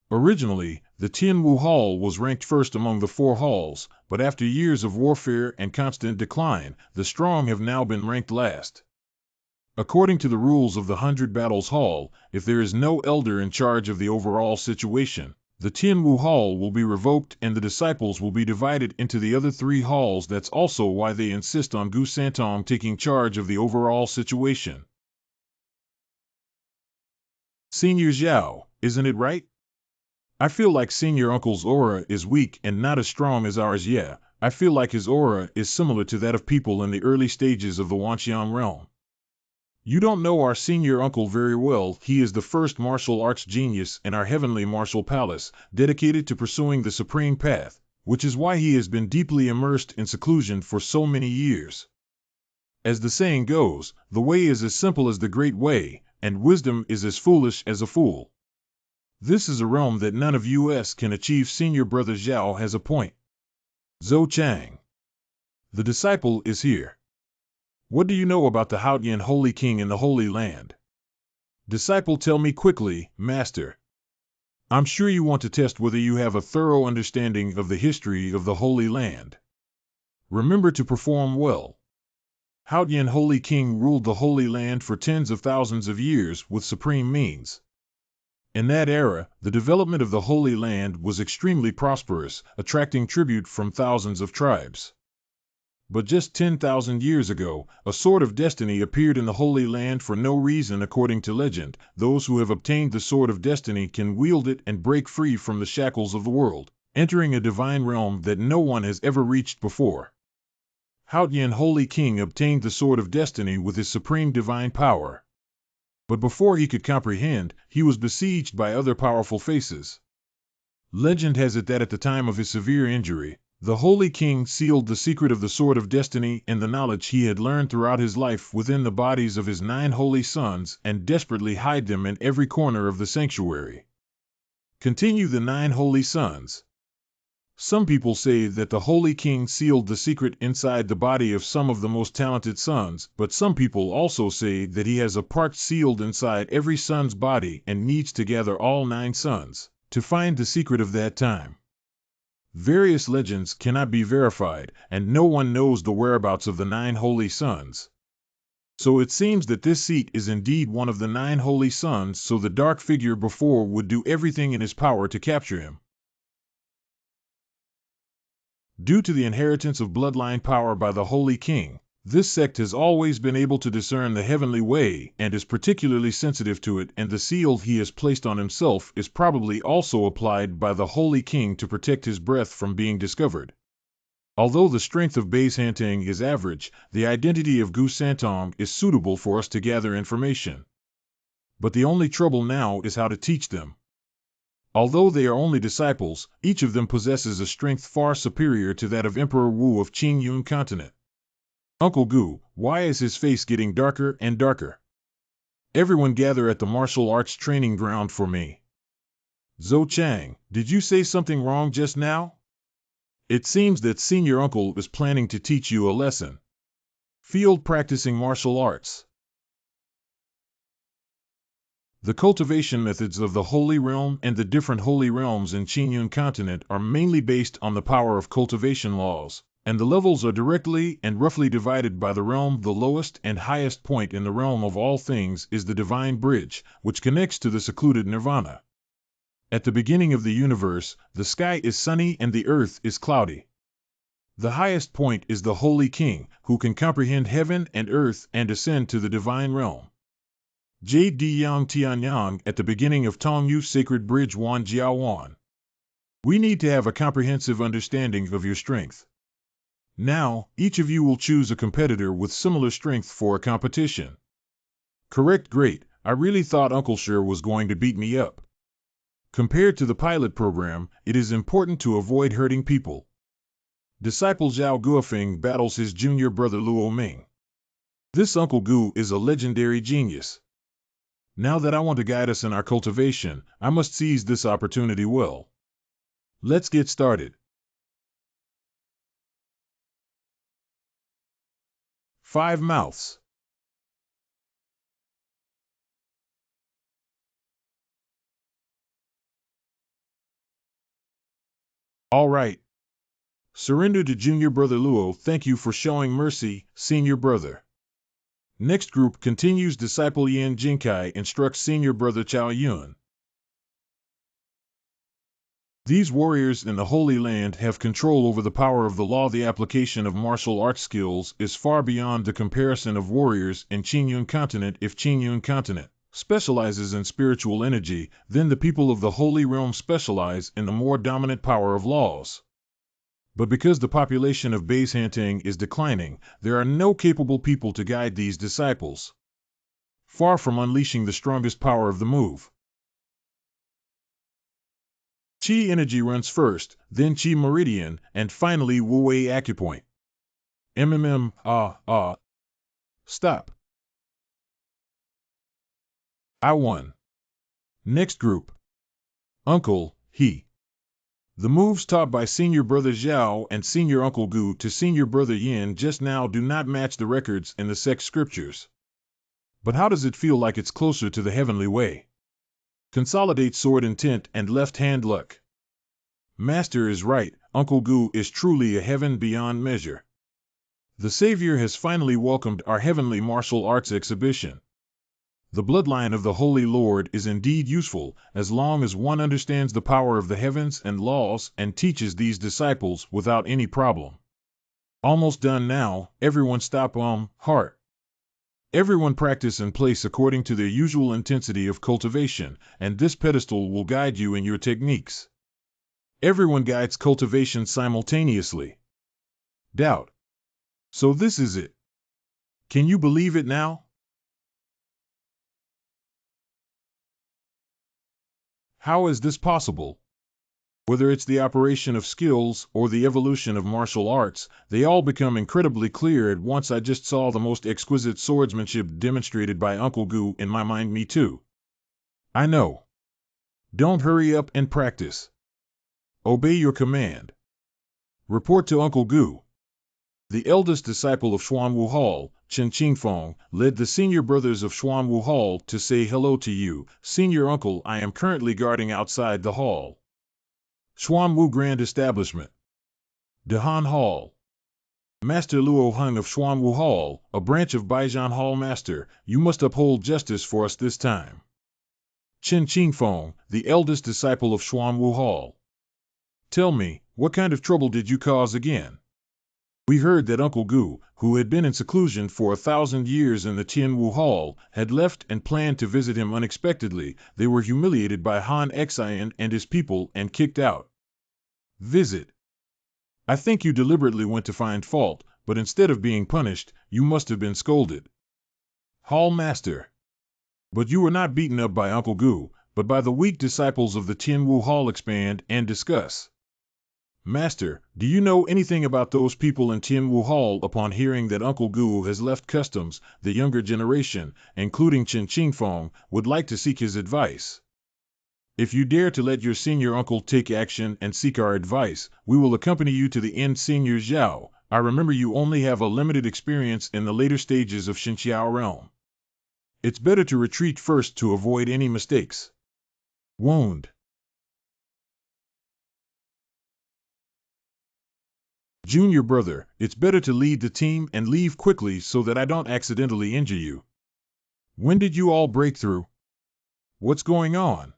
Speaker 1: Originally, the Tianwu Hall was ranked first among the 4 halls, but after years of warfare and constant decline, the strong have now been ranked last. According to the rules of the 100 Battles Hall, if there is no elder in charge of the overall situation, the Tianwu Hall will be revoked and the disciples will be divided into the other 3 halls. That's also why they insist on Gu Santong taking charge of the overall situation. Senior Xiao, isn't it right? I feel like Senior Uncle's aura is weak and not as strong as ours. Yeah, I feel like his aura is similar to that of people in the early stages of the Wanqiang realm. You don't know our senior uncle very well. He is the first martial arts genius in our heavenly martial palace, dedicated to pursuing the supreme path, which is why he has been deeply immersed in seclusion for so many years. As the saying goes, the way is as simple as the great way, and wisdom is as foolish as a fool. This is a realm that none of us can achieve. Senior brother Xiao has a point. Zhou Chang. The disciple is here. What do you know about the Haotian Holy King in the Holy Land? Disciple, tell me quickly, Master. I'm sure you want to test whether you have a thorough understanding of the history of the Holy Land. Remember to perform well. Haotian Holy King ruled the Holy Land for tens of thousands of years with supreme means. In that era, the development of the Holy Land was extremely prosperous, attracting tribute from thousands of tribes. But just 10,000 years ago, a sword of destiny appeared in the Holy Land for no reason. According to legend, those who have obtained the sword of destiny can wield it and break free from the shackles of the world, entering a divine realm that no one has ever reached before. Haotian Holy King obtained the sword of destiny with his supreme divine power. But before he could comprehend, he was besieged by other powerful faces. Legend has it that at the time of his severe injury, the Holy King sealed the secret of the Sword of Destiny and the knowledge he had learned throughout his life within the bodies of his 9 holy sons and desperately hid them in every corner of the sanctuary. Continue. The 9 holy sons. Some people say that the Holy King sealed the secret inside the body of some of the most talented sons, but some people also say that he has a part sealed inside every son's body and needs to gather all 9 sons to find the secret of that time. Various legends cannot be verified, and no one knows the whereabouts of the 9 holy sons. So it seems that this seat is indeed one of the 9 holy sons, so the dark figure before would do everything in his power to capture him. Due to the inheritance of bloodline power by the Holy King, this sect has always been able to discern the heavenly way and is particularly sensitive to it, and the seal he has placed on himself is probably also applied by the Holy King to protect his breath from being discovered. Although the strength of Beishantang is average, the identity of Gu Santong is suitable for us to gather information. But the only trouble now is how to teach them. Although they are only disciples, each of them possesses a strength far superior to that of Emperor Wu of Qingyun Continent. Uncle Gu, why is his face getting darker and darker? Everyone gather at the martial arts training ground for me. Zhou Chang, did you say something wrong just now? It seems that senior uncle is planning to teach you a lesson. Field practicing martial arts. The cultivation methods of the Holy Realm and the different holy realms in Qingyun Continent are mainly based on the power of cultivation laws, and the levels are directly and roughly divided by the realm. The lowest and highest point in the realm of all things is the divine bridge, which connects to the secluded nirvana. At the beginning of the universe, the sky is sunny and the earth is cloudy. The highest point is the Holy King, who can comprehend heaven and earth and ascend to the divine realm. Jade Yang Tianyang at the beginning of Tongyu Sacred Bridge Wan Jiao Wan. We need to have a comprehensive understanding of your strength. Now, each of you will choose a competitor with similar strength for a competition. Correct, great. I really thought Uncle Sher was going to beat me up. Compared to the pilot program, it is important to avoid hurting people. Disciple Zhao Guofeng battles his junior brother Luo Ming. This Uncle Gu is a legendary genius. Now that I want to guide us in our cultivation, I must seize this opportunity well. Let's get started. 5 mouths. All right. Surrender to junior brother Luo. Thank you for showing mercy, senior brother. Next group continues. Disciple Yan Jinkai instructs senior brother Chao Yun. These warriors in the Holy Land have control over the power of the law. The application of martial arts skills is far beyond the comparison of warriors in Qingyun Continent. If Qingyun Continent specializes in spiritual energy, then the people of the Holy Realm specialize in the more dominant power of laws. But because the population of Beishantang is declining, there are no capable people to guide these disciples. Far from unleashing the strongest power of the move. Qi energy runs first, then Qi meridian, and finally Wu Wei acupoint. Stop. I won. Next group. Uncle, he. The moves taught by senior brother Xiao and senior uncle Gu to senior brother Yin just now do not match the records in the Sect scriptures. But how does it feel like it's closer to the heavenly way? Consolidate sword intent and left hand luck. Master is right, Uncle Gu is truly a heaven beyond measure. The Savior has finally welcomed our heavenly martial arts exhibition. The bloodline of the Holy Lord is indeed useful, as long as one understands the power of the heavens and laws and teaches these disciples without any problem. Almost done now, everyone stop heart. Everyone practice and place according to their usual intensity of cultivation, and this pedestal will guide you in your techniques. Everyone guides cultivation simultaneously. Doubt. So this is it. Can you believe it now? How is this possible? Whether it's the operation of skills or the evolution of martial arts, they all become incredibly clear at once. I just saw the most exquisite swordsmanship demonstrated by Uncle Gu in my mind. Me too. I know. Don't hurry up and practice. Obey your command. Report to Uncle Gu. The eldest disciple of Xuanwu Hall, Chen Qingfeng, led the senior brothers of Xuanwu Hall to say hello to you, senior uncle. I am currently guarding outside the hall. Xuanwu Grand Establishment. Dehan Hall. Master Luo Hung of Xuanwu Hall, a branch of Baijian Hall. Master, you must uphold justice for us this time. Chen Qingfeng, the eldest disciple of Xuanwu Hall. Tell me, what kind of trouble did you cause again? We heard that Uncle Gu, who had been in seclusion for 1,000 years in the Tianwu Hall, had left and planned to visit him unexpectedly. They were humiliated by Han Xian and his people and kicked out. Visit. I think you deliberately went to find fault, but instead of being punished, you must have been scolded. Hall Master. But you were not beaten up by Uncle Gu, but by the weak disciples of the Tianwu Hall expand and discuss. Master, do you know anything about those people in Tianwu Hall upon hearing that Uncle Gu has left customs? The younger generation, including Chen Qingfeng, would like to seek his advice. If you dare to let your senior uncle take action and seek our advice, we will accompany you to the end. Senior Xiao, I remember you only have a limited experience in the later stages of Xinjiao realm. It's better to retreat first to avoid any mistakes. Wound. Junior brother, it's better to lead the team and leave quickly so that I don't accidentally injure you. When did you all break through? What's going on?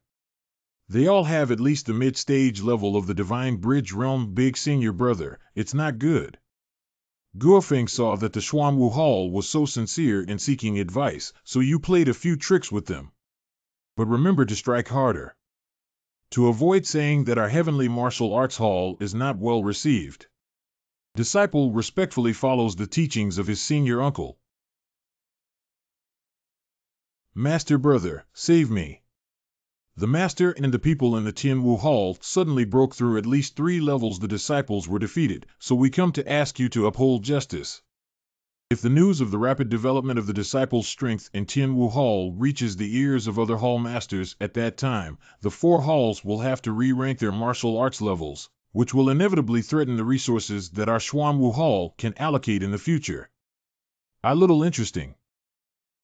Speaker 1: They all have at least the mid-stage level of the Divine Bridge realm. Big senior brother, it's not good. Guofeng saw that the Xuanwu Hall was so sincere in seeking advice, so you played a few tricks with them. But remember to strike harder. To avoid saying that our heavenly martial arts hall is not well received. Disciple respectfully follows the teachings of his senior uncle. Master brother, save me. The master and the people in the Tianwu Hall suddenly broke through at least 3 levels. The disciples were defeated, so we come to ask you to uphold justice. If the news of the rapid development of the disciples' strength in Tianwu Hall reaches the ears of other hall masters at that time, the 4 halls will have to re-rank their martial arts levels, which will inevitably threaten the resources that our Xuanwu Hall can allocate in the future. A little interesting.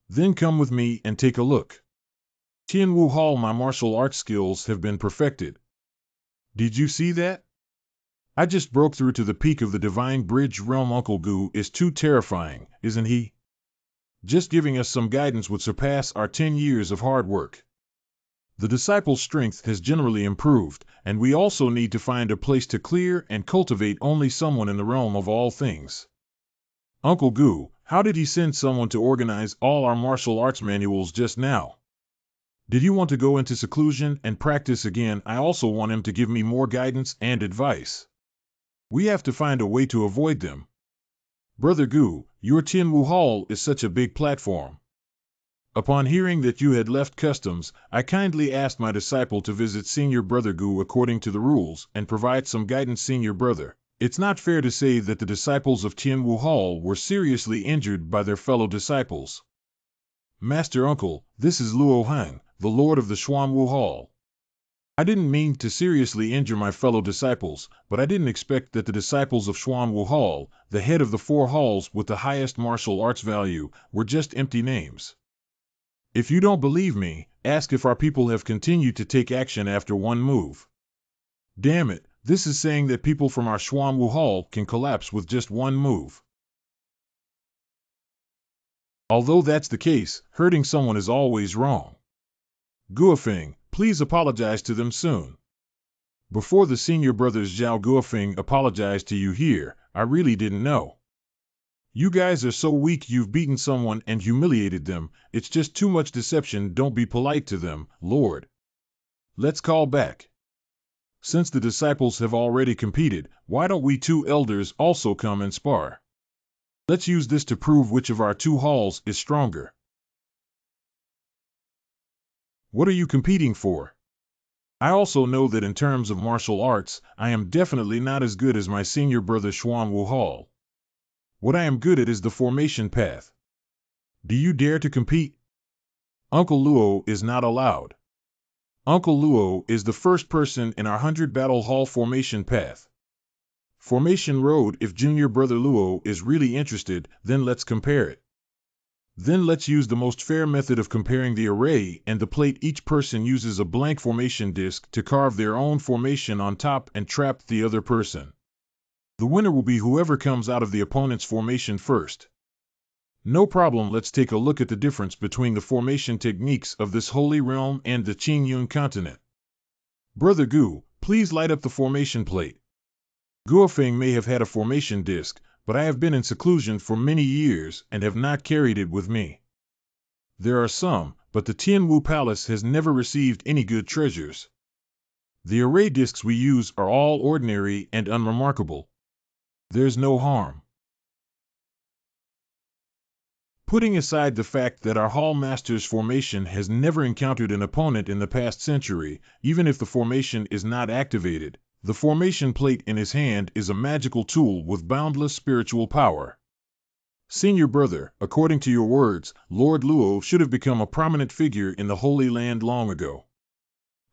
Speaker 1: Then come with me and take a look. Tianwu Hall, my martial arts skills have been perfected. Did you see that? I just broke through to the peak of the Divine Bridge realm. Uncle Gu is too terrifying, isn't he? Just giving us some guidance would surpass our 10 years of hard work. The disciples' strength has generally improved, and we also need to find a place to clear and cultivate only someone in the realm of all things. Uncle Gu, how did he send someone to organize all our martial arts manuals just now? Did you want to go into seclusion and practice again? I also want him to give me more guidance and advice. We have to find a way to avoid them. Brother Gu, your Tianwu Hall is such a big platform. Upon hearing that you had left customs, I kindly asked my disciple to visit Senior Brother Gu according to the rules and provide some guidance. Senior Brother, it's not fair to say that the disciples of Tianwu Hall were seriously injured by their fellow disciples. Master Uncle, this is Luo Han, the Lord of the Xuanwu Hall. I didn't mean to seriously injure my fellow disciples, but I didn't expect that the disciples of Xuanwu Hall, the head of the 4 halls with the highest martial arts value, were just empty names. If you don't believe me, ask if our people have continued to take action after one move. Damn it, this is saying that people from our Xuanwu Hall can collapse with just one move. Although that's the case, hurting someone is always wrong. Guofeng, please apologize to them soon. Before the senior brothers Xiao, Guofeng apologized to you here, I really didn't know. You guys are so weak. You've beaten someone and humiliated them. It's just too much deception. Don't be polite to them, Lord. Let's call back. Since the disciples have already competed, why don't we 2 elders also come and spar? Let's use this to prove which of our 2 halls is stronger. What are you competing for? I also know that in terms of martial arts, I am definitely not as good as my senior brother Xuanwu Hall. What I am good at is the formation path. Do you dare to compete? Uncle Luo is not allowed. Uncle Luo is the first person in our 100 battle hall formation path. Formation road. If junior brother Luo is really interested, then let's compare it. Then let's use the most fair method of comparing the array and the plate. Each person uses a blank formation disc to carve their own formation on top and trap the other person. The winner will be whoever comes out of the opponent's formation first. No problem. Let's take a look at the difference between the formation techniques of this holy realm and the Qingyun continent. Brother Gu, please light up the formation plate. Guofeng may have had a formation disc, but I have been in seclusion for many years and have not carried it with me. There are some, but the Tianwu Palace has never received any good treasures. The array discs we use are all ordinary and unremarkable. There's no harm. Putting aside the fact that our Hall Master's formation has never encountered an opponent in the past century, even if the formation is not activated, the formation plate in his hand is a magical tool with boundless spiritual power. Senior brother, according to your words, Lord Luo should have become a prominent figure in the Holy Land long ago.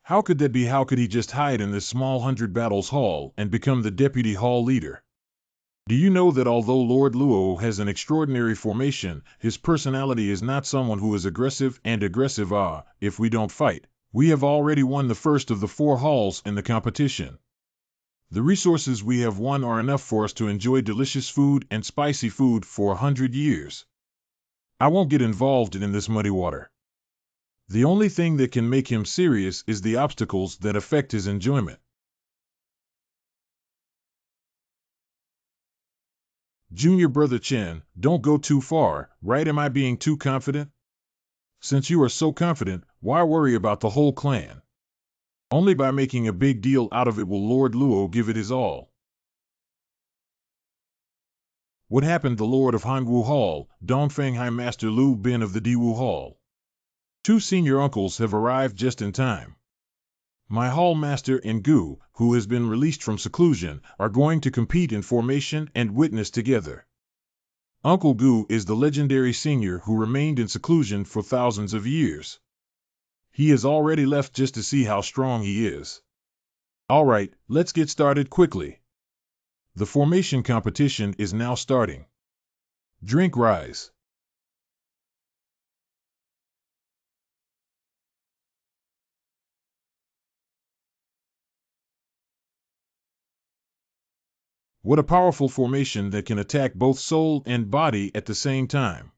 Speaker 1: How could that be? How could he just hide in this small 100 battles hall and become the deputy hall leader? Do you know that although Lord Luo has an extraordinary formation, his personality is not someone who is aggressive and aggressive? If we don't fight, we have already won the first of the 4 halls in the competition. The resources we have won are enough for us to enjoy delicious food and spicy food for 100 years. I won't get involved in this muddy water. The only thing that can make him serious is the obstacles that affect his enjoyment. Junior brother Chen, don't go too far, right? Am I being too confident? Since you are so confident, why worry about the whole clan? Only by making a big deal out of it will Lord Luo give it his all. What happened? The Lord of Hongwu Hall, Dongfeng High Master Lu Bin of the Diwu Hall. 2 senior uncles have arrived just in time. My Hall Master and Gu, who has been released from seclusion, are going to compete in formation and witness together. Uncle Gu is the legendary senior who remained in seclusion for thousands of years. He has already left just to see how strong he is. All right, let's get started quickly. The formation competition is now starting. Drink rise. What a powerful formation that can attack both soul and body at the same time.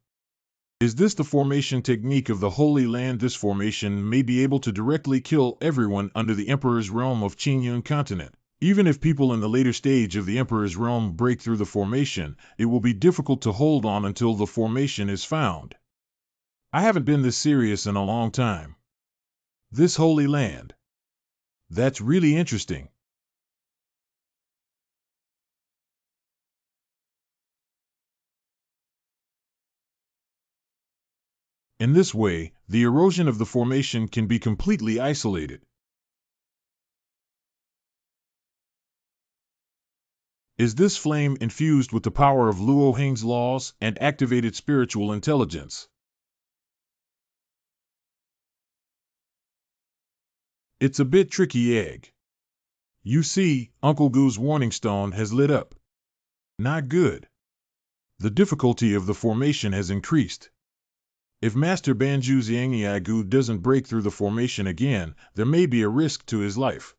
Speaker 1: Is this the formation technique of the Holy Land? This formation may be able to directly kill everyone under the Emperor's realm of Qingyun continent. Even if people in the later stage of the Emperor's realm break through the formation, it will be difficult to hold on until the formation is found. I haven't been this serious in a long time. This Holy Land. That's really interesting. In this way, the erosion of the formation can be completely isolated. Is this flame infused with the power of Luo Heng's laws and activated spiritual intelligence? It's a bit tricky, egg. You see, Uncle Gu's warning stone has lit up. Not good. The difficulty of the formation has increased. If Master Banju Xiangniagu doesn't break through the formation again, there may be a risk to his life.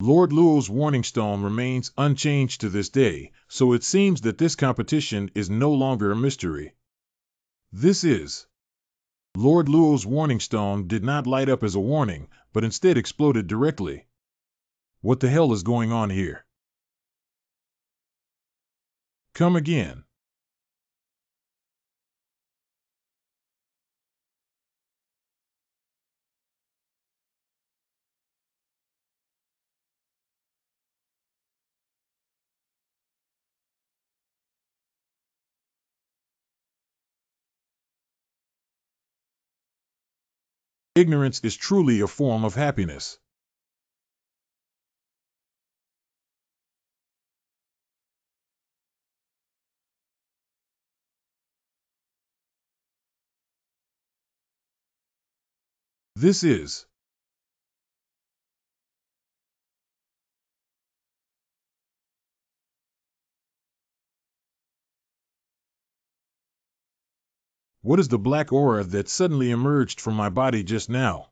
Speaker 1: Lord Luo's warning stone remains unchanged to this day, so it seems that this competition is no longer a mystery. This is. Lord Luo's warning stone did not light up as a warning, but instead exploded directly. What the hell is going on here? Come again. Ignorance is truly a form of happiness. This is. What is the black aura that suddenly emerged from my body just now?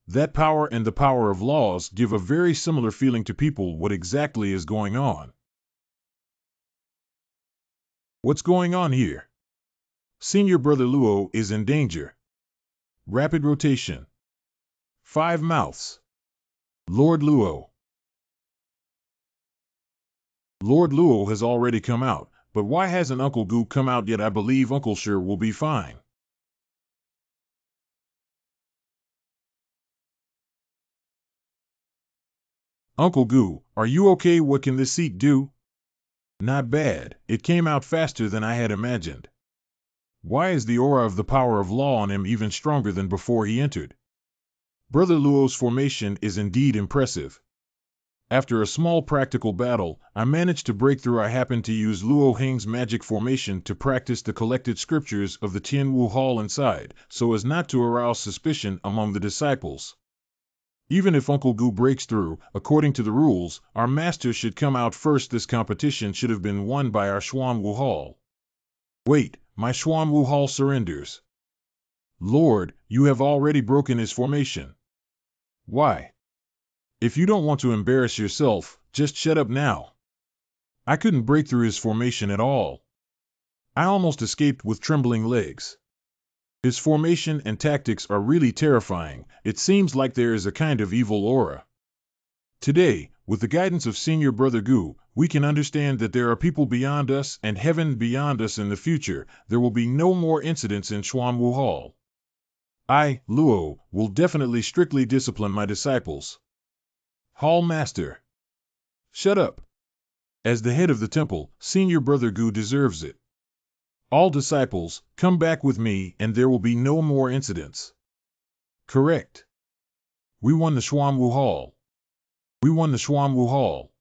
Speaker 1: That power and the power of laws give a very similar feeling to people. What exactly is going on? What's going on here? Senior brother Luo is in danger. Rapid rotation. 5 mouths. Lord Luo. Lord Luo has already come out, but why hasn't Uncle Gu come out yet? I believe Uncle Sure will be fine. Uncle Gu, are you okay? What can this seat do? Not bad, it came out faster than I had imagined. Why is the aura of the power of law on him even stronger than before he entered? Brother Luo's formation is indeed impressive. After a small practical battle, I managed to break through. I happened to use Luo Heng's magic formation to practice the collected scriptures of the Tianwu Hall inside, so as not to arouse suspicion among the disciples. Even if Uncle Gu breaks through, according to the rules, our master should come out first. This competition should have been won by our Xuanwu Hall. Wait, my Xuanwu Hall surrenders. Lord, you have already broken his formation. Why? If you don't want to embarrass yourself, just shut up now. I couldn't break through his formation at all. I almost escaped with trembling legs. His formation and tactics are really terrifying. It seems like there is a kind of evil aura. Today, with the guidance of Senior Brother Gu, we can understand that there are people beyond us and heaven beyond us. In the future, there will be no more incidents in Xuanwu Hall. I, Luo, will definitely strictly discipline my disciples. Hall Master. Shut up. As the head of the temple, Senior Brother Gu deserves it. All disciples, come back with me and there will be no more incidents. Correct. We won the Xuanwu Hall. We won the Xuanwu Hall.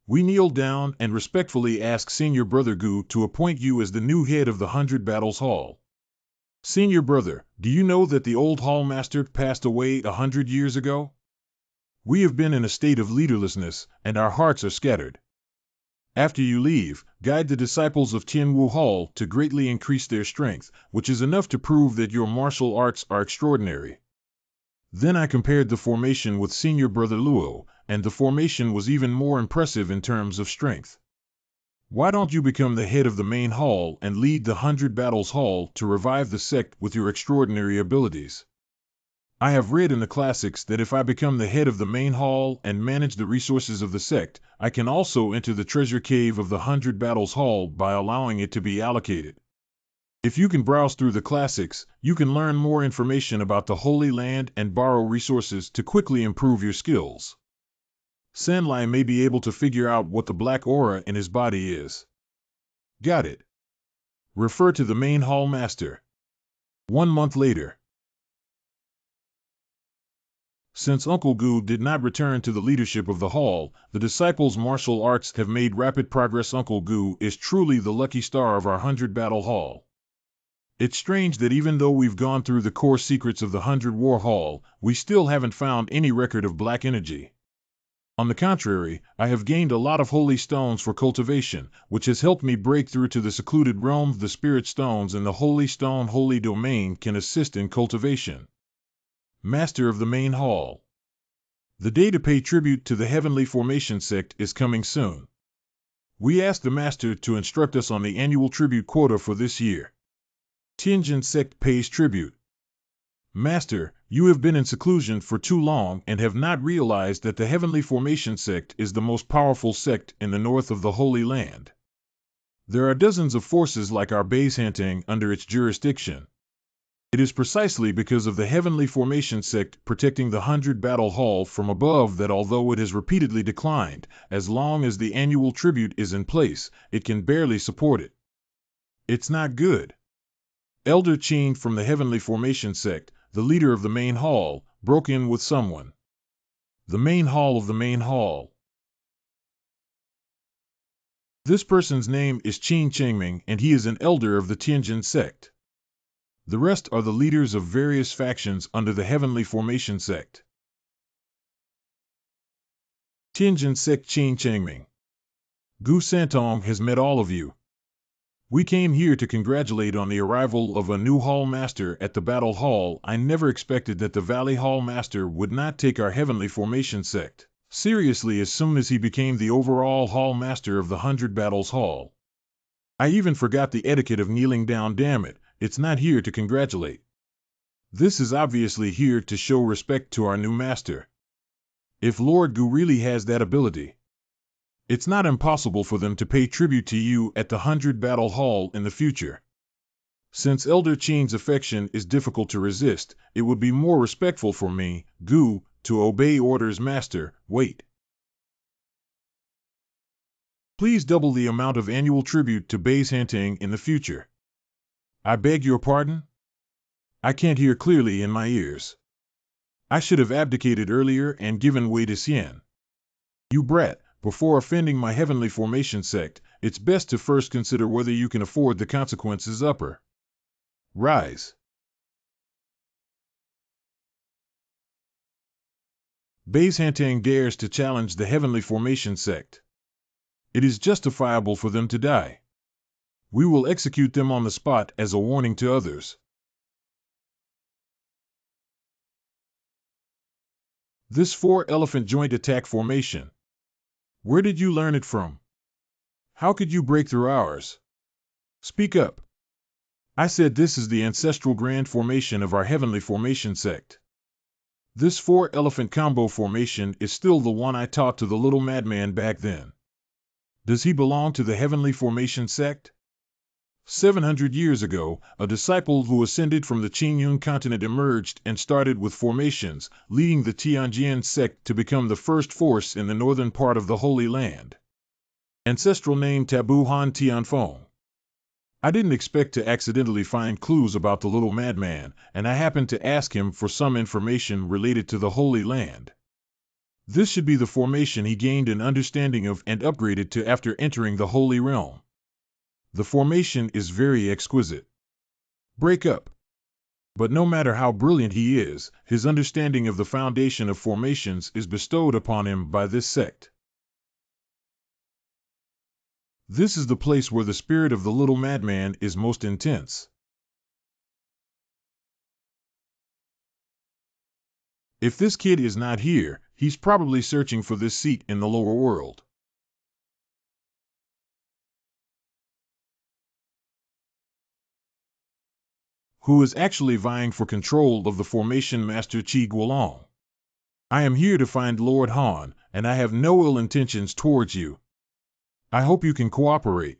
Speaker 1: We kneel down and respectfully ask Senior Brother Gu to appoint you as the new head of the 100 Battles Hall. Senior Brother, do you know that the old Hall Master passed away 100 years ago? We have been in a state of leaderlessness, and our hearts are scattered. After you leave, guide the disciples of Tianwu Hall to greatly increase their strength, which is enough to prove that your martial arts are extraordinary. Then I compared the formation with Senior Brother Luo, and the formation was even more impressive in terms of strength. Why don't you become the head of the main hall and lead the 100 Battles Hall to revive the sect with your extraordinary abilities? I have read in the classics that if I become the head of the main hall and manage the resources of the sect, I can also enter the treasure cave of the 100 Battles Hall by allowing it to be allocated. If you can browse through the classics, you can learn more information about the Holy Land and borrow resources to quickly improve your skills. Sanlai may be able to figure out what the black aura in his body is. Got it. Refer to the main hall master. 1 month later. Since Uncle Gu did not return to the leadership of the hall, the disciples' martial arts have made rapid progress. Uncle Gu is truly the lucky star of our 100 Battle Hall. It's strange that even though we've gone through the core secrets of the 100 War Hall, we still haven't found any record of black energy. On the contrary, I have gained a lot of holy stones for cultivation, which has helped me break through to the secluded realm. The spirit stones in the holy stone holy domain can assist in cultivation. Master of the main hall. The day to pay tribute to the Heavenly Formation Sect is coming soon. We ask the Master to instruct us on the annual tribute quota for this year. Tianjin Sect pays tribute. Master, you have been in seclusion for too long and have not realized that the Heavenly Formation Sect is the most powerful sect in the north of the Holy Land. There are dozens of forces like our Beishanting under its jurisdiction. It is precisely because of the Heavenly Formation Sect protecting the 100 Battle Hall from above that although it has repeatedly declined, as long as the annual tribute is in place, it can barely support it. It's not good. Elder Qin from the Heavenly Formation Sect, the leader of the main hall, broke in with someone. The main hall of the main hall. This person's name is Qin Chengming and he is an elder of the Tianjin Sect. The rest are the leaders of various factions under the Heavenly Formation Sect. Tianjin Sect Qin Chengming. Gu Santong has met all of you. We came here to congratulate on the arrival of a new Hall Master at the Battle Hall. I never expected that the Valley Hall Master would not take our Heavenly Formation Sect seriously as soon as he became the overall Hall Master of the 100 Battles Hall. I even forgot the etiquette of kneeling down. Damn it, it's not here to congratulate. This is obviously here to show respect to our new Master. If Lord Gu really has that ability, it's not impossible for them to pay tribute to you at the 100 Battle Hall in the future. Since Elder Qin's affection is difficult to resist, it would be more respectful for me, Gu, to obey orders. Master. Wait. Please double the amount of annual tribute to Base Hantang in the future. I beg your pardon? I can't hear clearly in my ears. I should have abdicated earlier and given way to Tian. You brat, before offending my heavenly formation sect, it's best to first consider whether you can afford the consequences upper. Rise. Base Hantang dares to challenge the heavenly formation sect. It is justifiable for them to die. We will execute them on the spot as a warning to others. This 4-elephant joint attack formation. Where did you learn it from? How could you break through ours? Speak up. I said this is the ancestral grand formation of our heavenly formation sect. This 4-elephant combo formation is still the one I taught to the little madman back then. Does he belong to the heavenly formation sect? 700 years ago, a disciple who ascended from the Qingyun continent emerged and started with formations, leading the Tianjian sect to become the first force in the northern part of the Holy Land. Ancestral name Tabu Han Tianfeng. I didn't expect to accidentally find clues about the little madman, and I happened to ask him for some information related to the Holy Land. This should be the formation he gained an understanding of and upgraded to after entering the Holy Realm. The formation is very exquisite. Break up. But no matter how brilliant he is, his understanding of the foundation of formations is bestowed upon him by this sect. This is the place where the spirit of the little madman is most intense. If this kid is not here, he's probably searching for this seat in the lower world. Who is actually vying for control of the formation master Qi Guolong. I am here to find Lord Han, and I have no ill intentions towards you. I hope you can cooperate.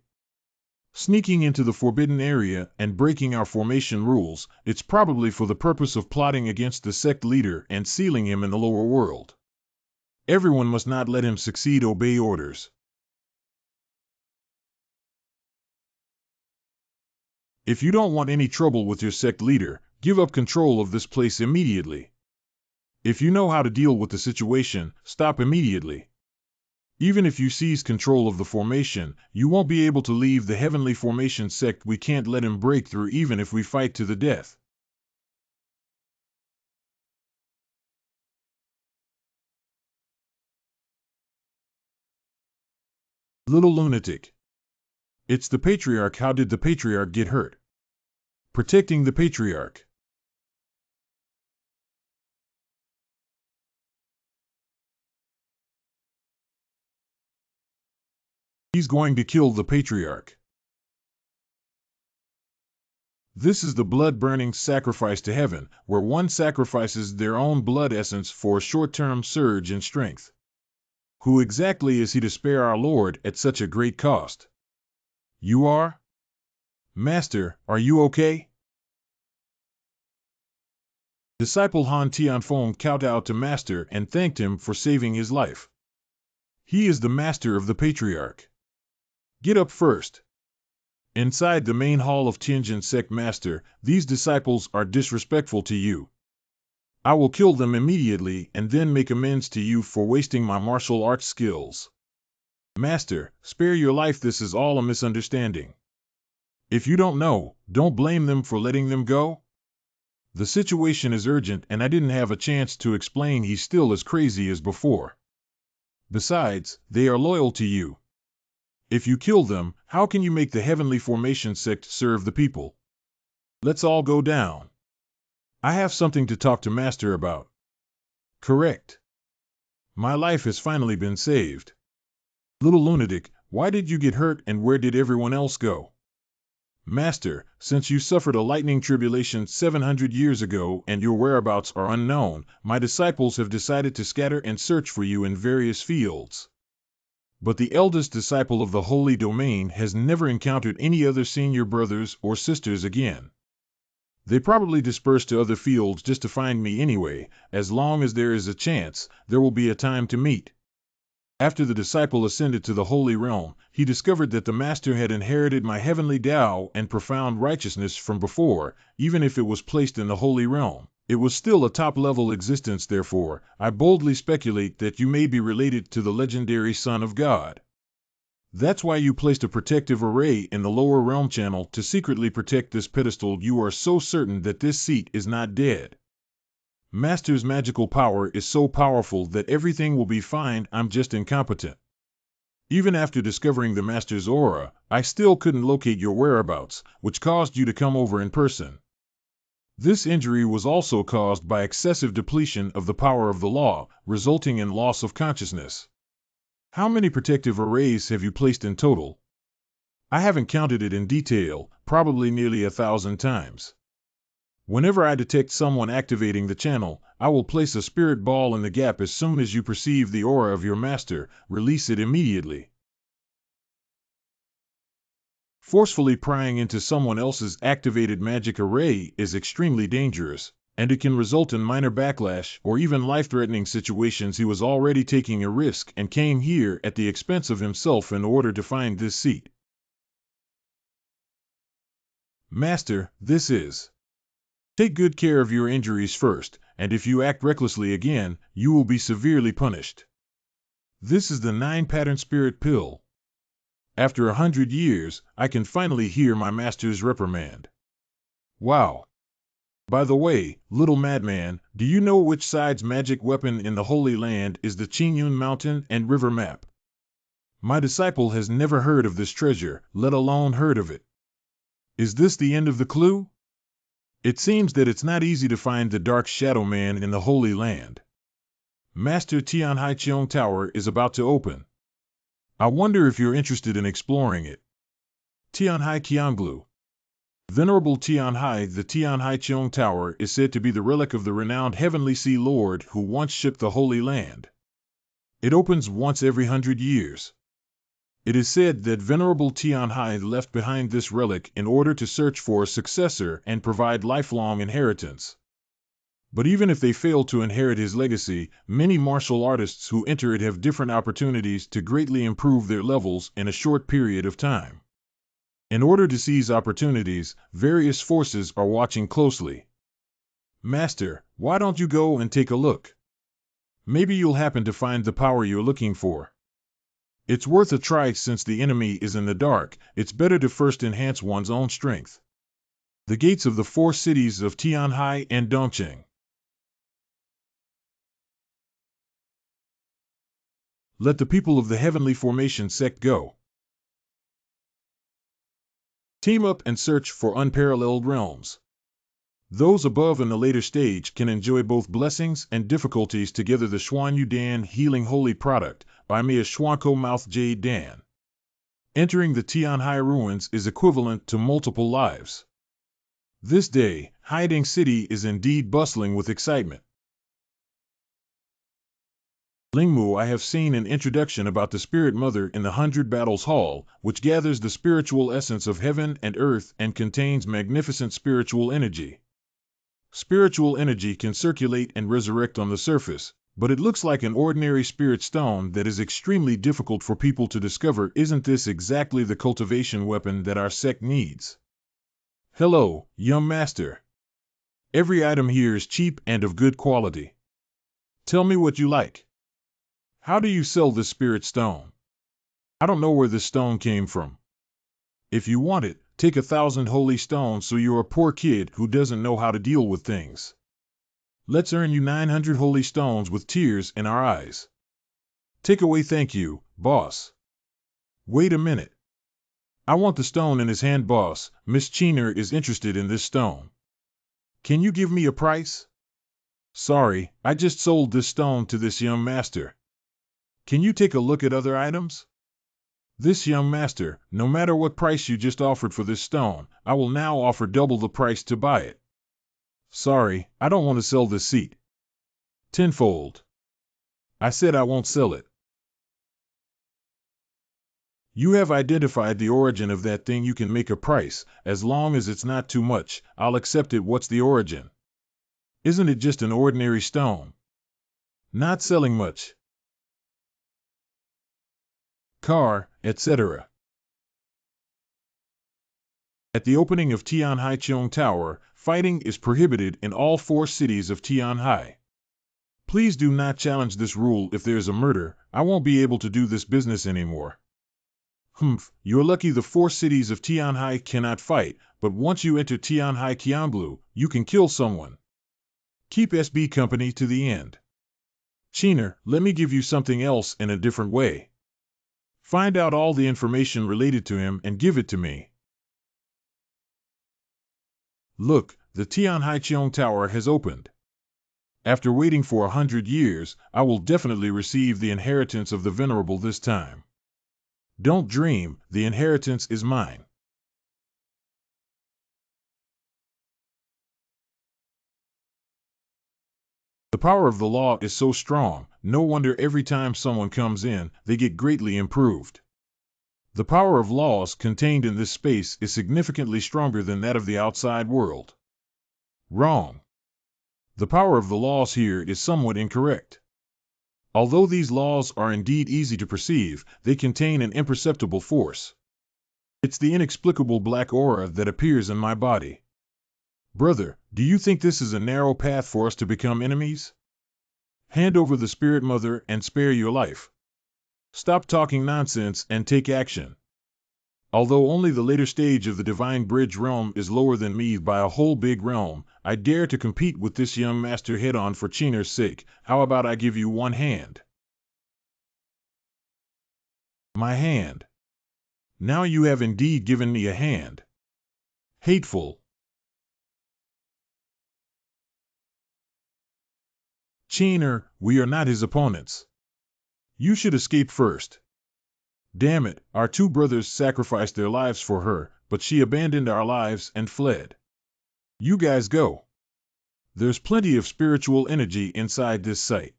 Speaker 1: Sneaking into the forbidden area and breaking our formation rules, it's probably for the purpose of plotting against the sect leader and sealing him in the lower world. Everyone must not let him succeed. Obey orders. If you don't want any trouble with your sect leader, give up control of this place immediately. If you know how to deal with the situation, stop immediately. Even if you seize control of the formation, you won't be able to leave the heavenly formation sect. We can't let him break through even if we fight to the death. Little lunatic. It's the patriarch. How did the patriarch get hurt? Protecting the patriarch. He's going to kill the patriarch. This is the blood-burning sacrifice to heaven, where one sacrifices their own blood essence for a short-term surge in strength. Who exactly is he to spare our Lord at such a great cost? You are? Master, are you okay? Disciple Han Tianfeng kowtowed to Master and thanked him for saving his life. He is the master of the patriarch. Get up first. Inside the main hall of Tianjin Sect Master, these disciples are disrespectful to you. I will kill them immediately and then make amends to you for wasting my martial arts skills. Master, spare your life. This is all a misunderstanding. If you don't know, don't blame them for letting them go. The situation is urgent and I didn't have a chance to explain. He's still as crazy as before. Besides, they are loyal to you. If you kill them, how can you make the heavenly formation sect serve the people? Let's all go down. I have something to talk to Master about. Correct. My life has finally been saved. Little lunatic, why did you get hurt and where did everyone else go? Master, since you suffered a lightning tribulation 700 years ago and your whereabouts are unknown, my disciples have decided to scatter and search for you in various fields. But the eldest disciple of the holy domain has never encountered any other senior brothers or sisters again. They probably dispersed to other fields just to find me anyway. As long as there is a chance, there will be a time to meet. After the disciple ascended to the holy realm, he discovered that the master had inherited my heavenly Tao and profound righteousness from before, even if it was placed in the holy realm. It was still a top-level existence, therefore, I boldly speculate that you may be related to the legendary Son of God. That's why you placed a protective array in the lower realm channel to secretly protect this pedestal. You are so certain that this seat is not dead. Master's magical power is so powerful that everything will be fine. I'm just incompetent. Even after discovering the Master's aura, I still couldn't locate your whereabouts, which caused you to come over in person. This injury was also caused by excessive depletion of the power of the law, resulting in loss of consciousness. How many protective arrays have you placed in total? I haven't counted it in detail, probably nearly 1,000 times. Whenever I detect someone activating the channel, I will place a spirit ball in the gap. As soon as you perceive the aura of your master, release it immediately. Forcefully prying into someone else's activated magic array is extremely dangerous, and it can result in minor backlash or even life-threatening situations. He was already taking a risk and came here at the expense of himself in order to find this seat. Master, this is. Take good care of your injuries first, and if you act recklessly again, you will be severely punished. This is the 9-pattern spirit pill. After 100 years, I can finally hear my master's reprimand. Wow. By the way, little madman, do you know which side's magic weapon in the Holy Land is the Qingyun Mountain and River map? My disciple has never heard of this treasure, let alone heard of it. Is this the end of the clue? It seems that it's not easy to find the Dark Shadow Man in the Holy Land. Master Tian Haiqiong Tower is about to open. I wonder if you're interested in exploring it. Tian Haiqionglu. Venerable Tian Hai, the Tian Haiqiong Tower is said to be the relic of the renowned Heavenly Sea Lord who once shipped the Holy Land. It opens once every 100 years. It is said that Venerable Tian Hai left behind this relic in order to search for a successor and provide lifelong inheritance. But even if they fail to inherit his legacy, many martial artists who enter it have different opportunities to greatly improve their levels in a short period of time. In order to seize opportunities, various forces are watching closely. Master, why don't you go and take a look? Maybe you'll happen to find the power you're looking for. It's worth a try. Since the enemy is in the dark, it's better to first enhance one's own strength. The gates of the 4 cities of Tianhai and Dongqing. Let the people of the Heavenly Formation Sect go. Team up and search for unparalleled realms. Those above in the later stage can enjoy both blessings and difficulties together. The Xuan Yu Dan Healing Holy Product by Mia Xuanko Mouth Jade Dan. Entering the Tianhai ruins is equivalent to multiple lives. This day, Haiding City is indeed bustling with excitement. Lingmu, I have seen an introduction about the Spirit Mother in the 100 Battles Hall, which gathers the spiritual essence of heaven and earth and contains magnificent spiritual energy. Spiritual energy can circulate and resurrect on the surface, but it looks like an ordinary spirit stone that is extremely difficult for people to discover. Isn't this exactly the cultivation weapon that our sect needs? Hello, young master. Every item here is cheap and of good quality. Tell me what you like. How do you sell this spirit stone? I don't know where this stone came from. If you want it, take 1,000 holy stones so you're a poor kid who doesn't know how to deal with things. Let's earn you 900 holy stones with tears in our eyes. Take away. Thank you, boss. Wait a minute. I want the stone in his hand, boss. Miss Cheener is interested in this stone. Can you give me a price? Sorry, I just sold this stone to this young master. Can you take a look at other items? This young master, no matter what price you just offered for this stone, I will now offer double the price to buy it. Sorry, I don't want to sell this seat. Tenfold. I said I won't sell it. You have identified the origin of that thing. You can make a price, as long as it's not too much. I'll accept it. What's the origin? Isn't it just an ordinary stone? Not selling much. car, etc. At the opening of Tianhaicheong Tower, fighting is prohibited in all 4 cities of Tianhai. Please do not challenge this rule. If there's a murder, I won't be able to do this business anymore. You're lucky the 4 cities of Tianhai cannot fight, but once you enter Tianhai Qianblu, you can kill someone. Keep SB company to the end. Chiner, let me give you something else in a different way. Find out all the information related to him and give it to me. Look, the Tianhaicheong Tower has opened. After waiting for 100 years, I will definitely receive the inheritance of the Venerable this time. Don't dream, the inheritance is mine. The power of the law is so strong, no wonder every time someone comes in, they get greatly improved. The power of laws contained in this space is significantly stronger than that of the outside world. Wrong. The power of the laws here is somewhat incorrect. Although these laws are indeed easy to perceive, they contain an imperceptible force. It's the inexplicable black aura that appears in my body. Brother, do you think this is a narrow path for us to become enemies? Hand over the Spirit Mother and spare your life. Stop talking nonsense and take action. Although only the later stage of the Divine Bridge realm is lower than me by a whole big realm, I dare to compete with this young master head-on for Chiner's sake. How about I give you one hand? My hand. Now you have indeed given me a hand. Hateful. Chiner, we are not his opponents. You should escape first. Damn it, our 2 brothers sacrificed their lives for her, but she abandoned our lives and fled. You guys go. There's plenty of spiritual energy inside this site.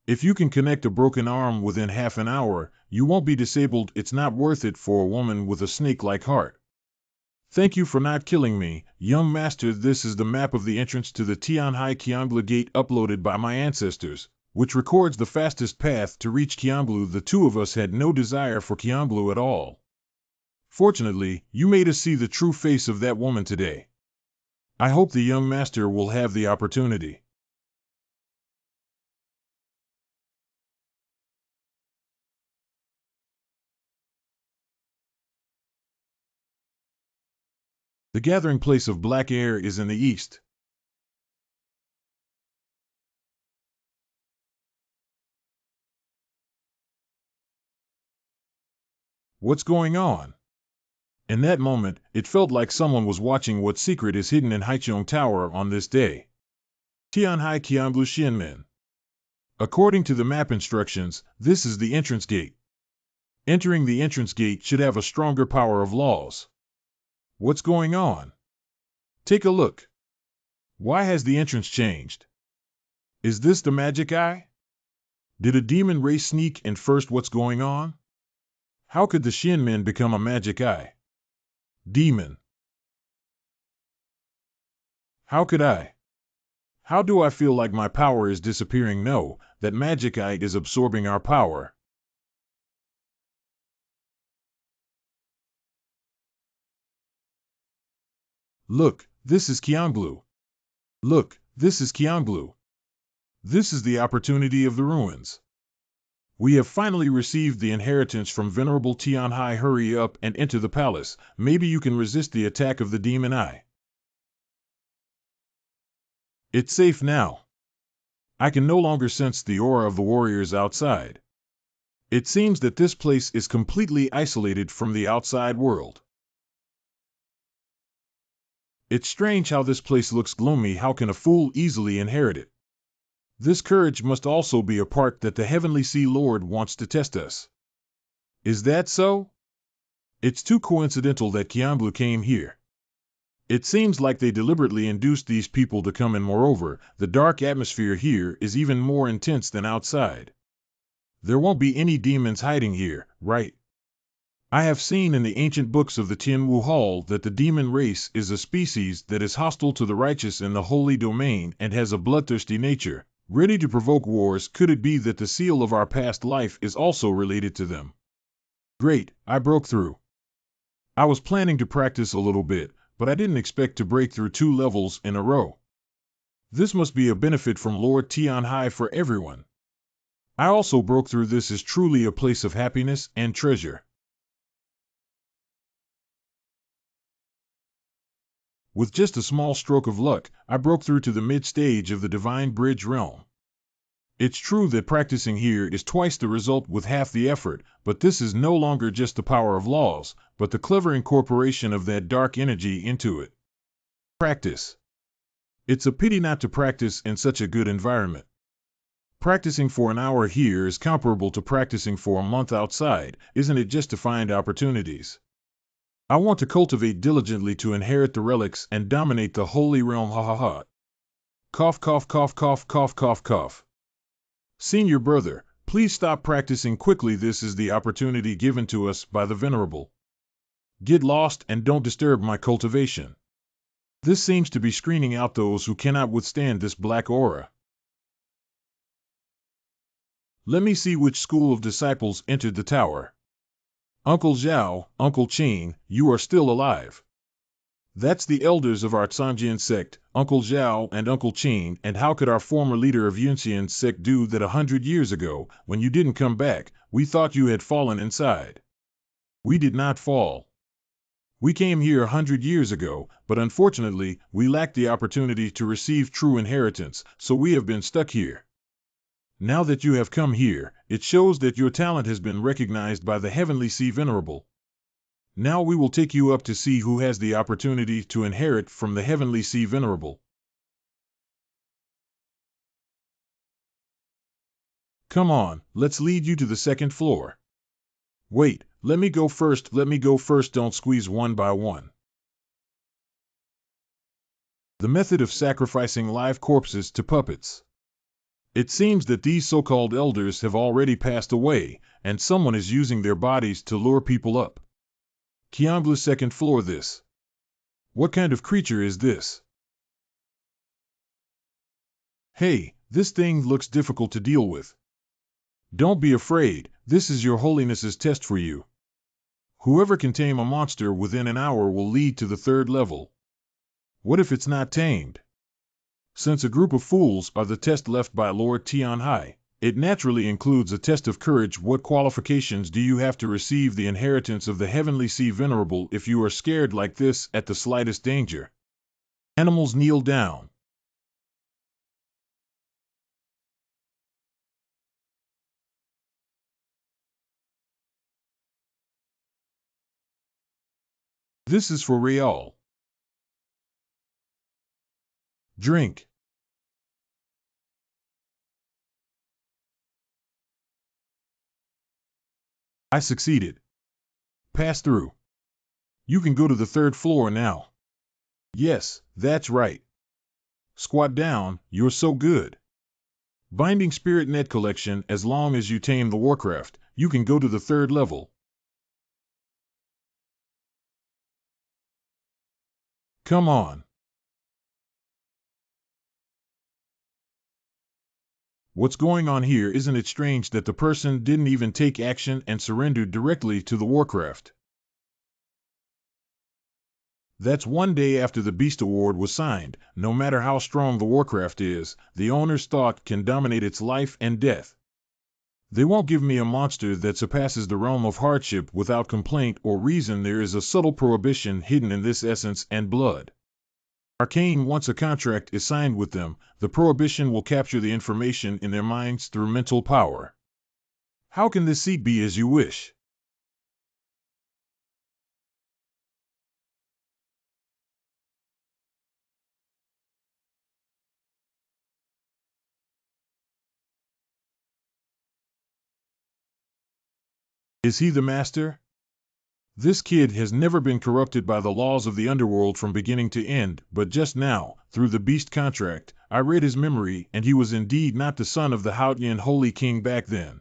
Speaker 1: If you can connect a broken arm within half an hour, you won't be disabled. It's not worth it for a woman with a snake-like heart. Thank you for not killing me, young master. This is the map of the entrance to the Tianhai Qianblu gate uploaded by my ancestors, which records the fastest path to reach Qianblu. The 2 of us had no desire for Qianblu at all. Fortunately, you made us see the true face of that woman today. I hope the young master will have the opportunity. The gathering place of black air is in the east. What's going on? In that moment, it felt like someone was watching what secret is hidden in Haicheong Tower on this day. Tianhai Qianblu Xianmen. According to the map instructions, this is the entrance gate. Entering the entrance gate should have a stronger power of laws. What's going on? Take a look. Why has the entrance changed? Is this the magic eye? Did a demon race sneak in first? What's going on? How could the Xianmen become a magic eye? Demon. How could I? How do I feel like my power is disappearing? No, that magic eye is absorbing our power. Look, this is Qianblu. Look, this is Qianblu. This is the opportunity of the ruins. We have finally received the inheritance from Venerable Tianhai. Hurry up and enter the palace. Maybe you can resist the attack of the demon eye. It's safe now. I can no longer sense the aura of the warriors outside. It seems that this place is completely isolated from the outside world. It's strange how this place looks gloomy. How can a fool easily inherit it? This courage must also be a part that the Heavenly Sea Lord wants to test us. Is that so? It's too coincidental that Qianblu came here. It seems like they deliberately induced these people to come, and moreover, the dark atmosphere here is even more intense than outside. There won't be any demons hiding here, right? I have seen in the ancient books of the Tianwu Hall that the demon race is a species that is hostile to the righteous in the holy domain and has a bloodthirsty nature, ready to provoke wars. Could it be that the seal of our past life is also related to them? Great, I broke through. I was planning to practice a little bit, but I didn't expect to break through 2 levels in a row. This must be a benefit from Lord Tian High for everyone. I also broke through. This is truly a place of happiness and treasure. With just a small stroke of luck, I broke through to the mid-stage of the Divine Bridge realm. It's true that practicing here is twice the result with half the effort, but this is no longer just the power of laws, but the clever incorporation of that dark energy into it. Practice. It's a pity not to practice in such a good environment. Practicing for an hour here is comparable to practicing for a month outside, isn't it, just to find opportunities? I want to cultivate diligently to inherit the relics and dominate the holy realm. Ha ha ha. Cough, cough, cough, cough, cough, cough, cough. Senior brother, please stop practicing quickly. This is the opportunity given to us by the Venerable. Get lost and don't disturb my cultivation. This seems to be screening out those who cannot withstand this black aura. Let me see which school of disciples entered the tower. Uncle Xiao, Uncle Qing, you are still alive. That's the elders of our Zhangjian sect, Uncle Xiao and Uncle Qing. And how could our former leader of Yunxian's sect do that 100 years ago, when you didn't come back? We thought you had fallen inside. We did not fall. We came here 100 years ago, but unfortunately, we lacked the opportunity to receive true inheritance, so we have been stuck here. Now that you have come here, it shows that your talent has been recognized by the Heavenly Sea Venerable. Now we will take you up to see who has the opportunity to inherit from the Heavenly Sea Venerable. Come on, let's lead you to the 2nd floor. Wait, let me go first, don't squeeze one by one. The method of sacrificing live corpses to puppets. It seems that these so-called elders have already passed away, and someone is using their bodies to lure people up. Qiangli's 2nd floor. This. What kind of creature is this? Hey, this thing looks difficult to deal with. Don't be afraid, this is your holiness's test for you. Whoever can tame a monster within an hour will lead to the 3rd level. What if it's not tamed? Since a group of fools are the test left by Lord Tian Hai, it naturally includes a test of courage. What qualifications do you have to receive the inheritance of the Heavenly Sea Venerable if you are scared like this at the slightest danger? Animals kneel down. This is for Real. Drink. I succeeded. Pass through. You can go to the 3rd floor now. Yes, that's right. Squat down, you're so good. Binding Spirit Net Collection. As long as you tame the Warcraft, you can go to the 3rd level. Come on. What's going on here? Isn't it strange that the person didn't even take action and surrendered directly to the Warcraft? That's 1 day after the Beast Award was signed. No matter how strong the Warcraft is, the owner's thought can dominate its life and death. They won't give me a monster that surpasses the realm of hardship without complaint or reason. There is a subtle prohibition hidden in this essence and blood. Arcane. Once a contract is signed with them, the prohibition will capture the information in their minds through mental power. How can this seat be as you wish? Is he the master? This kid has never been corrupted by the laws of the underworld from beginning to end, but just now, through the beast contract, I read his memory, and he was indeed not the son of the Haotian Holy King back then.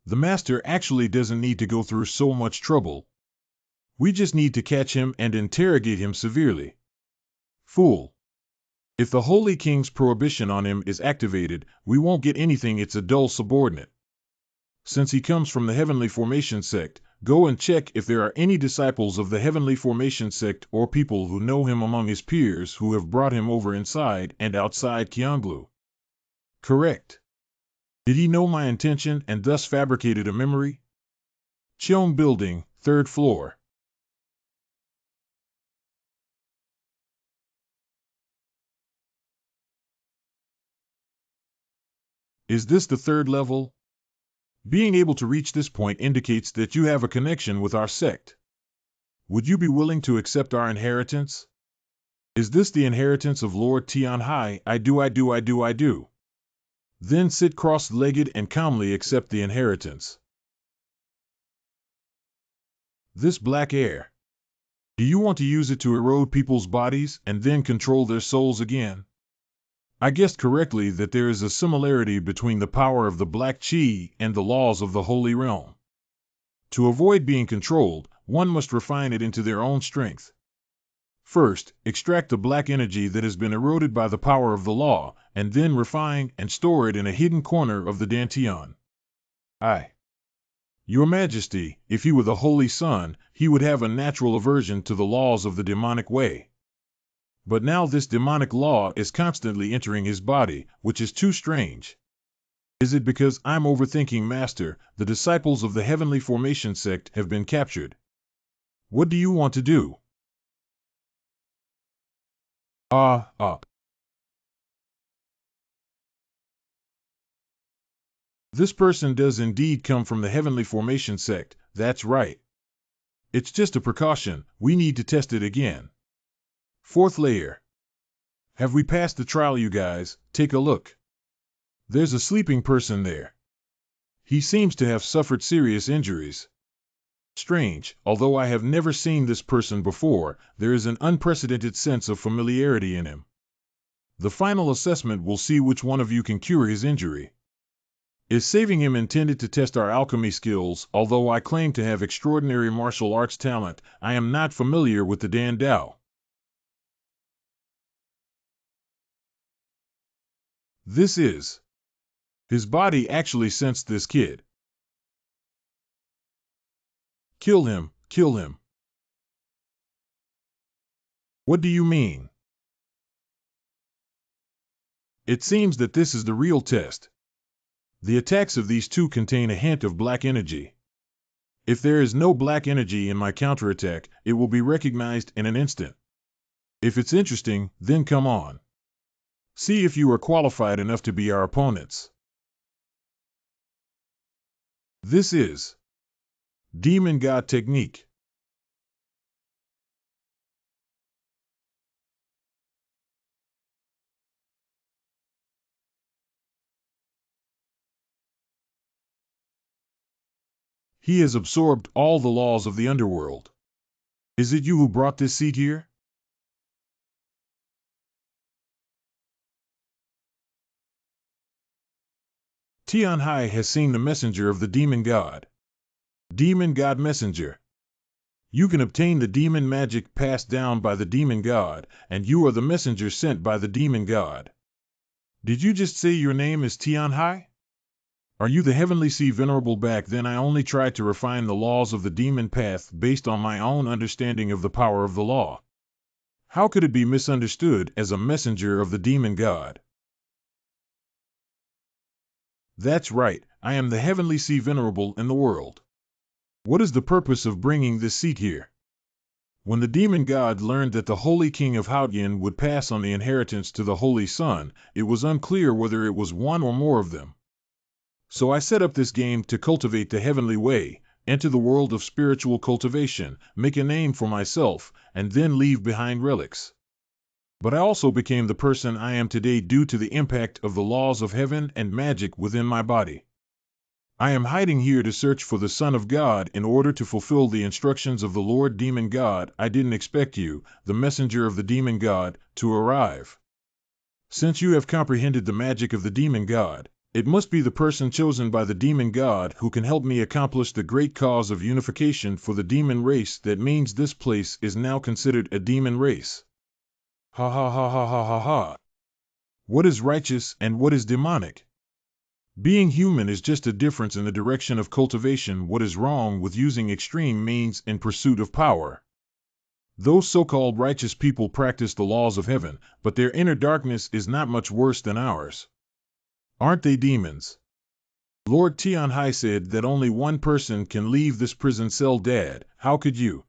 Speaker 1: The master actually doesn't need to go through so much trouble. We just need to catch him and interrogate him severely. Fool. If the Holy King's prohibition on him is activated, we won't get anything. It's a dull subordinate. Since he comes from the Heavenly Formation sect, Go and check if there are any disciples of the Heavenly Formation sect or people who know him among his peers who have brought him over inside and outside Qianglu. Correct. Did he know my intention and thus fabricated a memory? Cheong Building, 3rd floor. Is this the 3rd level? Being able to reach this point indicates that you have a connection with our sect. Would you be willing to accept our inheritance? Is this the inheritance of Lord Tian? I do. Then sit cross-legged and calmly accept the inheritance. This black air. Do you want to use it to erode people's bodies and then control their souls again? I guessed correctly that there is a similarity between the power of the black chi and the laws of the Holy Realm. To avoid being controlled, one must refine it into their own strength. First, extract the black energy that has been eroded by the power of the law, and then refine and store it in a hidden corner of the Dantian. Your Majesty, if he were the Holy Son, he would have a natural aversion to the laws of the demonic way. But now this demonic law is constantly entering his body, which is too strange. Is it because I'm overthinking, Master? The disciples of the Heavenly Formation sect have been captured. What do you want to do? This person does indeed come from the Heavenly Formation sect, that's right. It's just a precaution, we need to test it again. 4th layer. Have we passed the trial, you guys? Take a look. There's a sleeping person there. He seems to have suffered serious injuries. Strange, although I have never seen this person before, there is an unprecedented sense of familiarity in him. The final assessment will see which one of you can cure his injury. Is saving him intended to test our alchemy skills? Although I claim to have extraordinary martial arts talent, I am not familiar with the Dan Dao. This is. His body actually sensed this kid. Kill him, kill him. What do you mean? It seems that this is the real test. The attacks of these two contain a hint of black energy. If there is no black energy in my counterattack, it will be recognized in an instant. If it's interesting, then come on. See if you are qualified enough to be our opponents. This is Demon God Technique. He has absorbed all the laws of the underworld. Is it you who brought this seed here? Tian has seen the messenger of the demon god. Demon god messenger. You can obtain the demon magic passed down by the demon god, and you are the messenger sent by the demon god. Did you just say your name is Tian? Are you the heavenly sea venerable? Back then I only tried to refine the laws of the demon path based on my own understanding of the power of the law. How could it be misunderstood as a messenger of the demon god? That's right, I am the heavenly sea venerable in the world. What is the purpose of bringing this seat here? When the demon god learned that the holy king of Haotian would pass on the inheritance to the holy son, it was unclear whether it was one or more of them. So I set up this game to cultivate the heavenly way, enter the world of spiritual cultivation, make a name for myself, and then leave behind relics. But I also became the person I am today due to the impact of the laws of heaven and magic within my body. I am hiding here to search for the Son of God in order to fulfill the instructions of the Lord Demon God. I didn't expect you, the messenger of the Demon God, to arrive. Since you have comprehended the magic of the Demon God, it must be the person chosen by the Demon God who can help me accomplish the great cause of unification for the demon race. That means this place is now considered a demon race. Ha ha ha ha ha ha ha. What is righteous and what is demonic? Being human is just a difference in the direction of cultivation. What is wrong with using extreme means in pursuit of power? Those so-called righteous people practice the laws of heaven, but their inner darkness is not much worse than ours. Aren't they demons? Lord Tian said that only one person can leave this prison cell. Dad, how could you?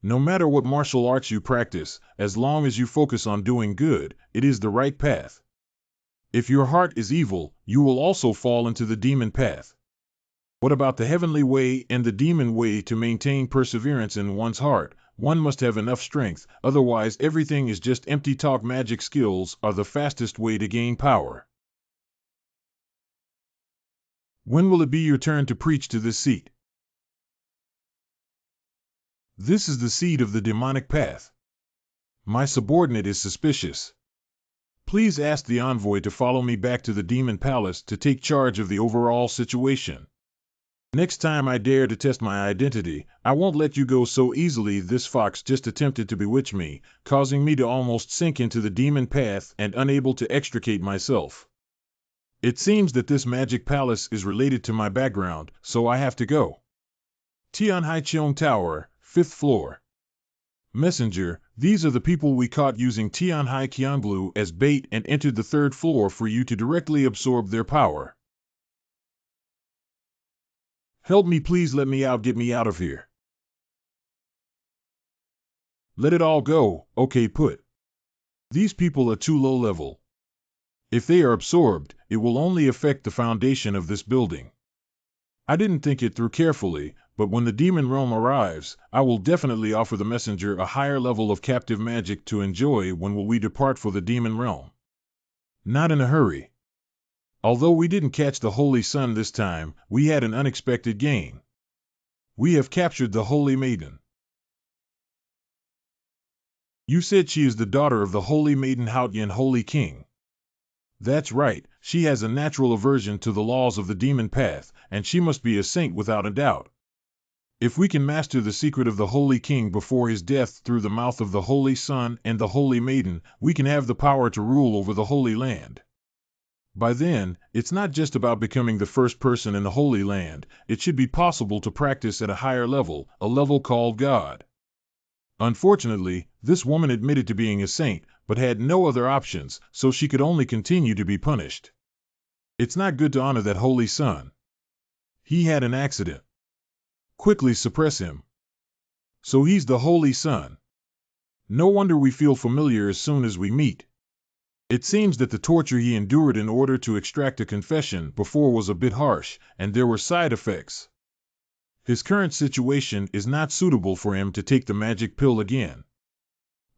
Speaker 1: No matter what martial arts you practice, as long as you focus on doing good, it is the right path. If your heart is evil, you will also fall into the demon path. What about the heavenly way and the demon way? To maintain perseverance in one's heart, one must have enough strength, otherwise everything is just empty talk. Magic skills are the fastest way to gain power. When will it be your turn to preach to this seat? This is the seed of the demonic path. My subordinate is suspicious. Please ask the envoy to follow me back to the demon palace to take charge of the overall situation. Next time I dare to test my identity, I won't let you go so easily. This fox just attempted to bewitch me, causing me to almost sink into the demon path and unable to extricate myself. It seems that this magic palace is related to my background, so I have to go. Tianhaiqiong Tower, 5th floor. Messenger, these are the people we caught using Tianhaiqionglu as bait and entered the 3rd floor for you to directly absorb their power. Help me, please, let me out, get me out of here. Let it all go, okay, put. These people are too low level. If they are absorbed, it will only affect the foundation of this building. I didn't think it through carefully, but when the demon realm arrives, I will definitely offer the messenger a higher level of captive magic to enjoy. When will we depart for the demon realm? Not in a hurry. Although we didn't catch the Holy Sun this time, we had an unexpected gain. We have captured the Holy Maiden. You said she is the daughter of the Holy Maiden Haotian Holy King. That's right, she has a natural aversion to the laws of the demon path, and she must be a saint without a doubt. If we can master the secret of the Holy King before his death through the mouth of the Holy Sun and the Holy Maiden, we can have the power to rule over the Holy Land. By then, it's not just about becoming the first person in the Holy Land, it should be possible to practice at a higher level, a level called God. Unfortunately, this woman admitted to being a saint, but had no other options, so she could only continue to be punished. It's not good to honor that Holy Son. He had an accident. Quickly suppress him. So he's the Holy Son. No wonder we feel familiar as soon as we meet. It seems that the torture he endured in order to extract a confession before was a bit harsh, and there were side effects. His current situation is not suitable for him to take the magic pill again.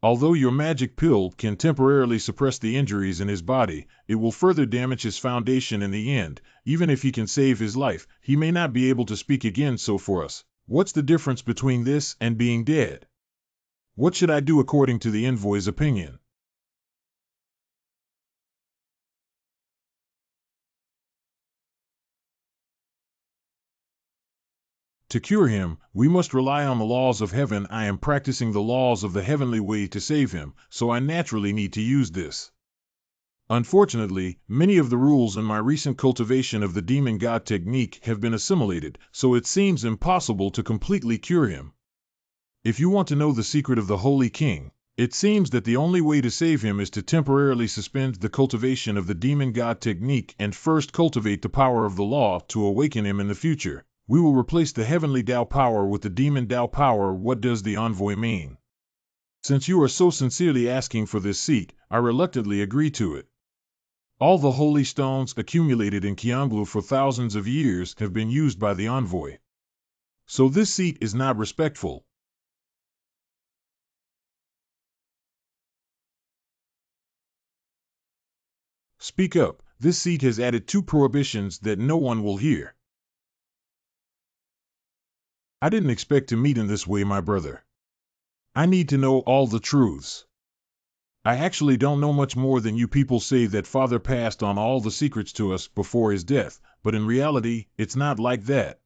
Speaker 1: Although your magic pill can temporarily suppress the injuries in his body, it will further damage his foundation in the end. Even if he can save his life, he may not be able to speak again. So for us, what's the difference between this and being dead? What should I do according to the envoy's opinion? To cure him, we must rely on the laws of heaven. I am practicing the laws of the heavenly way to save him, so I naturally need to use this. Unfortunately, many of the rules in my recent cultivation of the demon god technique have been assimilated, so it seems impossible to completely cure him. If you want to know the secret of the Holy King, it seems that the only way to save him is to temporarily suspend the cultivation of the demon god technique and first cultivate the power of the law to awaken him in the future. We will replace the heavenly Tao power with the demon Tao power. What does the envoy mean? Since you are so sincerely asking for this seat, I reluctantly agree to it. All the holy stones accumulated in Qianglu for thousands of years have been used by the envoy. So this seat is not respectful. Speak up. This seat has added 2 prohibitions that no one will hear. I didn't expect to meet in this way, my brother. I need to know all the truths. I actually don't know much more than you people say that Father passed on all the secrets to us before his death, but in reality, it's not like that.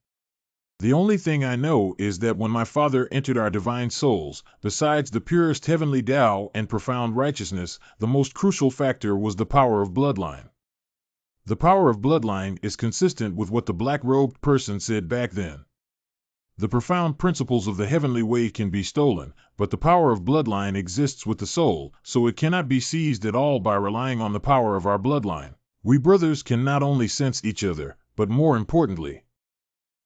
Speaker 1: The only thing I know is that when my father entered our divine souls, besides the purest heavenly Tao and profound righteousness, the most crucial factor was the power of bloodline. The power of bloodline is consistent with what the black-robed person said back then. The profound principles of the heavenly way can be stolen, but the power of bloodline exists with the soul, so it cannot be seized at all by relying on the power of our bloodline. We brothers can not only sense each other, but more importantly,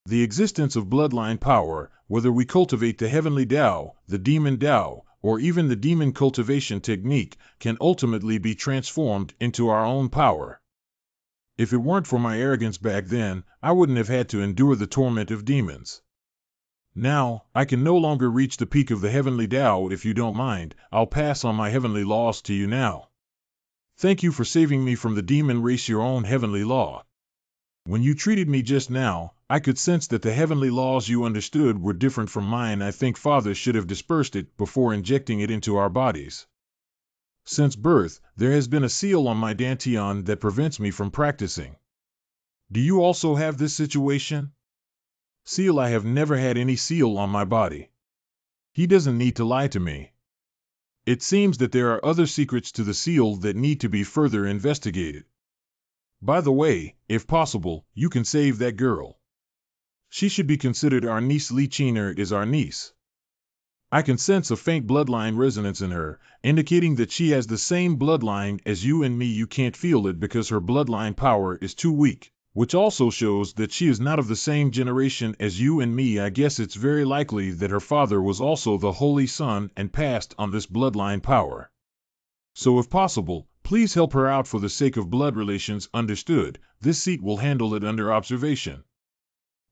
Speaker 1: the existence of bloodline power, whether we cultivate the heavenly Tao, the demon Tao, or even the demon cultivation technique, can ultimately be transformed into our own power. If it weren't for my arrogance back then, I wouldn't have had to endure the torment of demons. Now, I can no longer reach the peak of the heavenly Tao. If you don't mind, I'll pass on my heavenly laws to you now. Thank you for saving me from the demon race, your own heavenly law. When you treated me just now, I could sense that the heavenly laws you understood were different from mine. I think Father should have dispersed it before injecting it into our bodies. Since birth, there has been a seal on my dantian that prevents me from practicing. Do you also have this situation? Seal, I have never had any seal on my body. He doesn't need to lie to me. It seems that there are other secrets to the seal that need to be further investigated. By the way, if possible, you can save that girl. She should be considered our niece. Li Qiner is our niece. I can sense a faint bloodline resonance in her, indicating that she has the same bloodline as you and me. You can't feel it because her bloodline power is too weak, which also shows that she is not of the same generation as you and me. I guess it's very likely that her father was also the Holy Son and passed on this bloodline power. So if possible, please help her out for the sake of blood relations. Understood. This seat will handle it under observation.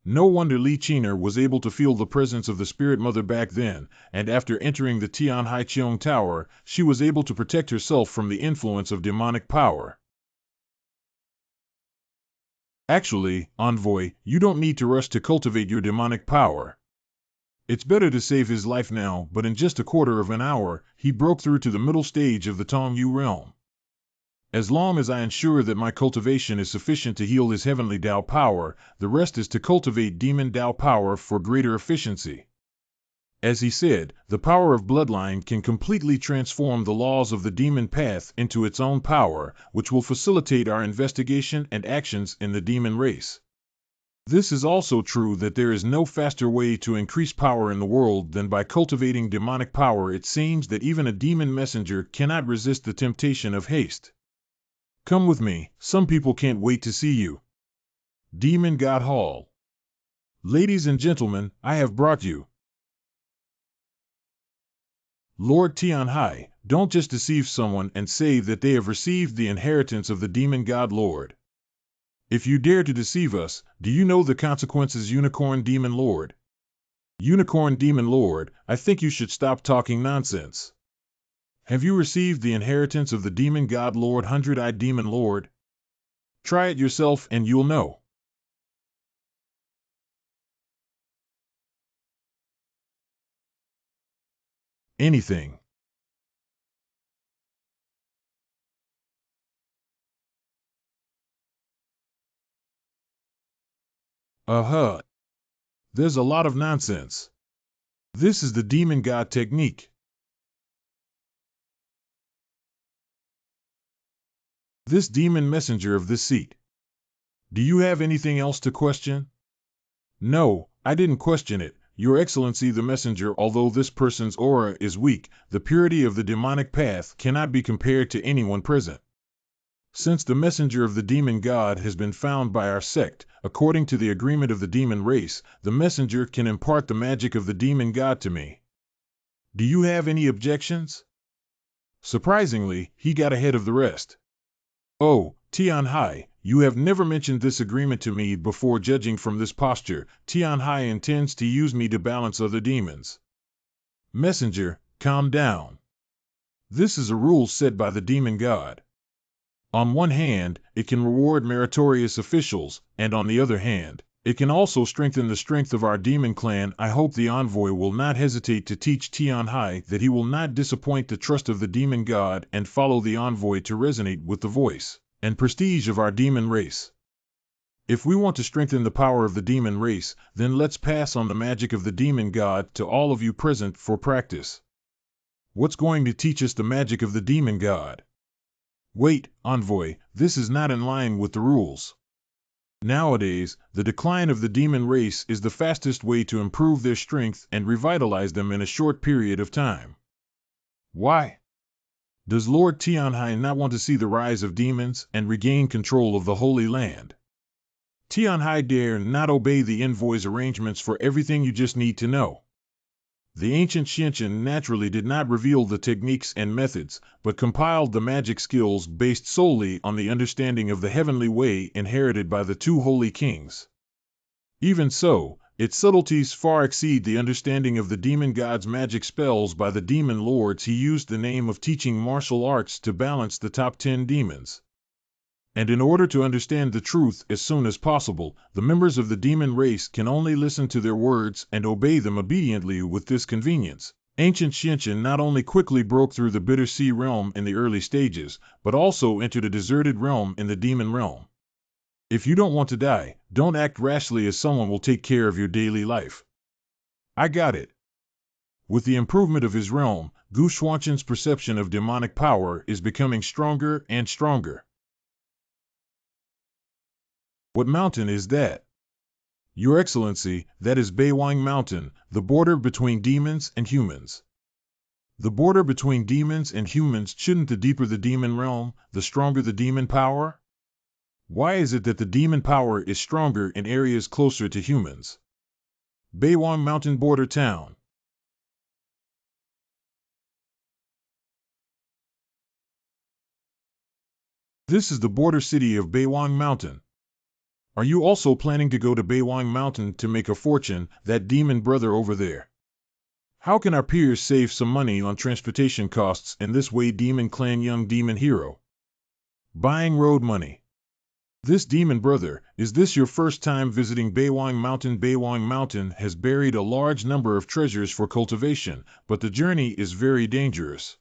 Speaker 1: No wonder Li Qiner was able to feel the presence of the Spirit Mother back then, and after entering the Tian Haiqiong Tower, she was able to protect herself from the influence of demonic power. Actually, Envoy, you don't need to rush to cultivate your demonic power. It's better to save his life now, but in just a quarter of an hour, he broke through to the middle stage of the Tongyu realm. As long as I ensure that my cultivation is sufficient to heal his heavenly Tao power, the rest is to cultivate demon Tao power for greater efficiency. As he said, the power of bloodline can completely transform the laws of the demon path into its own power, which will facilitate our investigation and actions in the demon race. This is also true that there is no faster way to increase power in the world than by cultivating demonic power. It seems that even a demon messenger cannot resist the temptation of haste. Come with me, some people can't wait to see you. Demon God Hall. Ladies and gentlemen, I have brought you. Lord Tianhai, don't just deceive someone and say that they have received the inheritance of the Demon God Lord. If you dare to deceive us, do you know the consequences? Unicorn Demon Lord. Unicorn Demon Lord, I think you should stop talking nonsense. Have you received the inheritance of the Demon God Lord, Hundred-Eyed Demon Lord? Try it yourself and you'll know. Anything. There's a lot of nonsense. This is the Demon God technique. This demon messenger of this seat. Do you have anything else to question? No, I didn't question it, Your Excellency the messenger. Although this person's aura is weak, the purity of the demonic path cannot be compared to anyone present. Since the messenger of the demon god has been found by our sect, according to the agreement of the demon race, the messenger can impart the magic of the demon god to me. Do you have any objections? Surprisingly, he got ahead of the rest. Oh, Tianhai, you have never mentioned this agreement to me before. Judging from this posture, Tianhai intends to use me to balance other demons. Messenger, calm down. This is a rule set by the demon god. On one hand, it can reward meritorious officials, and on the other hand, it can also strengthen the strength of our demon clan. I hope the envoy will not hesitate to teach Tianhai that he will not disappoint the trust of the demon god and follow the envoy to resonate with the voice and prestige of our demon race. If we want to strengthen the power of the demon race, then let's pass on the magic of the demon god to all of you present for practice. What's going to teach us the magic of the demon god? Wait, envoy, this is not in line with the rules. Nowadays, the decline of the demon race is the fastest way to improve their strength and revitalize them in a short period of time. Why? Does Lord Tian not want to see the rise of demons and regain control of the Holy Land? Tian dare not obey the envoy's arrangements for everything you just need to know. The ancient Xian naturally did not reveal the techniques and methods, but compiled the magic skills based solely on the understanding of the heavenly way inherited by the two holy kings. Even so, its subtleties far exceed the understanding of the demon god's magic spells by the demon lords he used the name of teaching martial arts to balance the top 10 demons. And in order to understand the truth as soon as possible, the members of the demon race can only listen to their words and obey them obediently with this convenience. Ancient Xian not only quickly broke through the Bitter Sea realm in the early stages, but also entered a deserted realm in the demon realm. If you don't want to die, don't act rashly as someone will take care of your daily life. I got it. With the improvement of his realm, Gu Xuanqian's perception of demonic power is becoming stronger and stronger. What mountain is that? Your Excellency, that is Beiwang Mountain, the border between demons and humans. The border between demons and humans, shouldn't the deeper the demon realm, the stronger the demon power? Why is it that the demon power is stronger in areas closer to humans? Beiwang Mountain Border Town. This is the border city of Beiwang Mountain. Are you also planning to go to Beiwang Mountain to make a fortune, that demon brother over there? How can our peers save some money on transportation costs in this way? Demon Clan Young Demon Hero. Buying road money. This demon brother, is this your first time visiting Beiwang Mountain? Beiwang Mountain has buried a large number of treasures for cultivation, but the journey is very dangerous.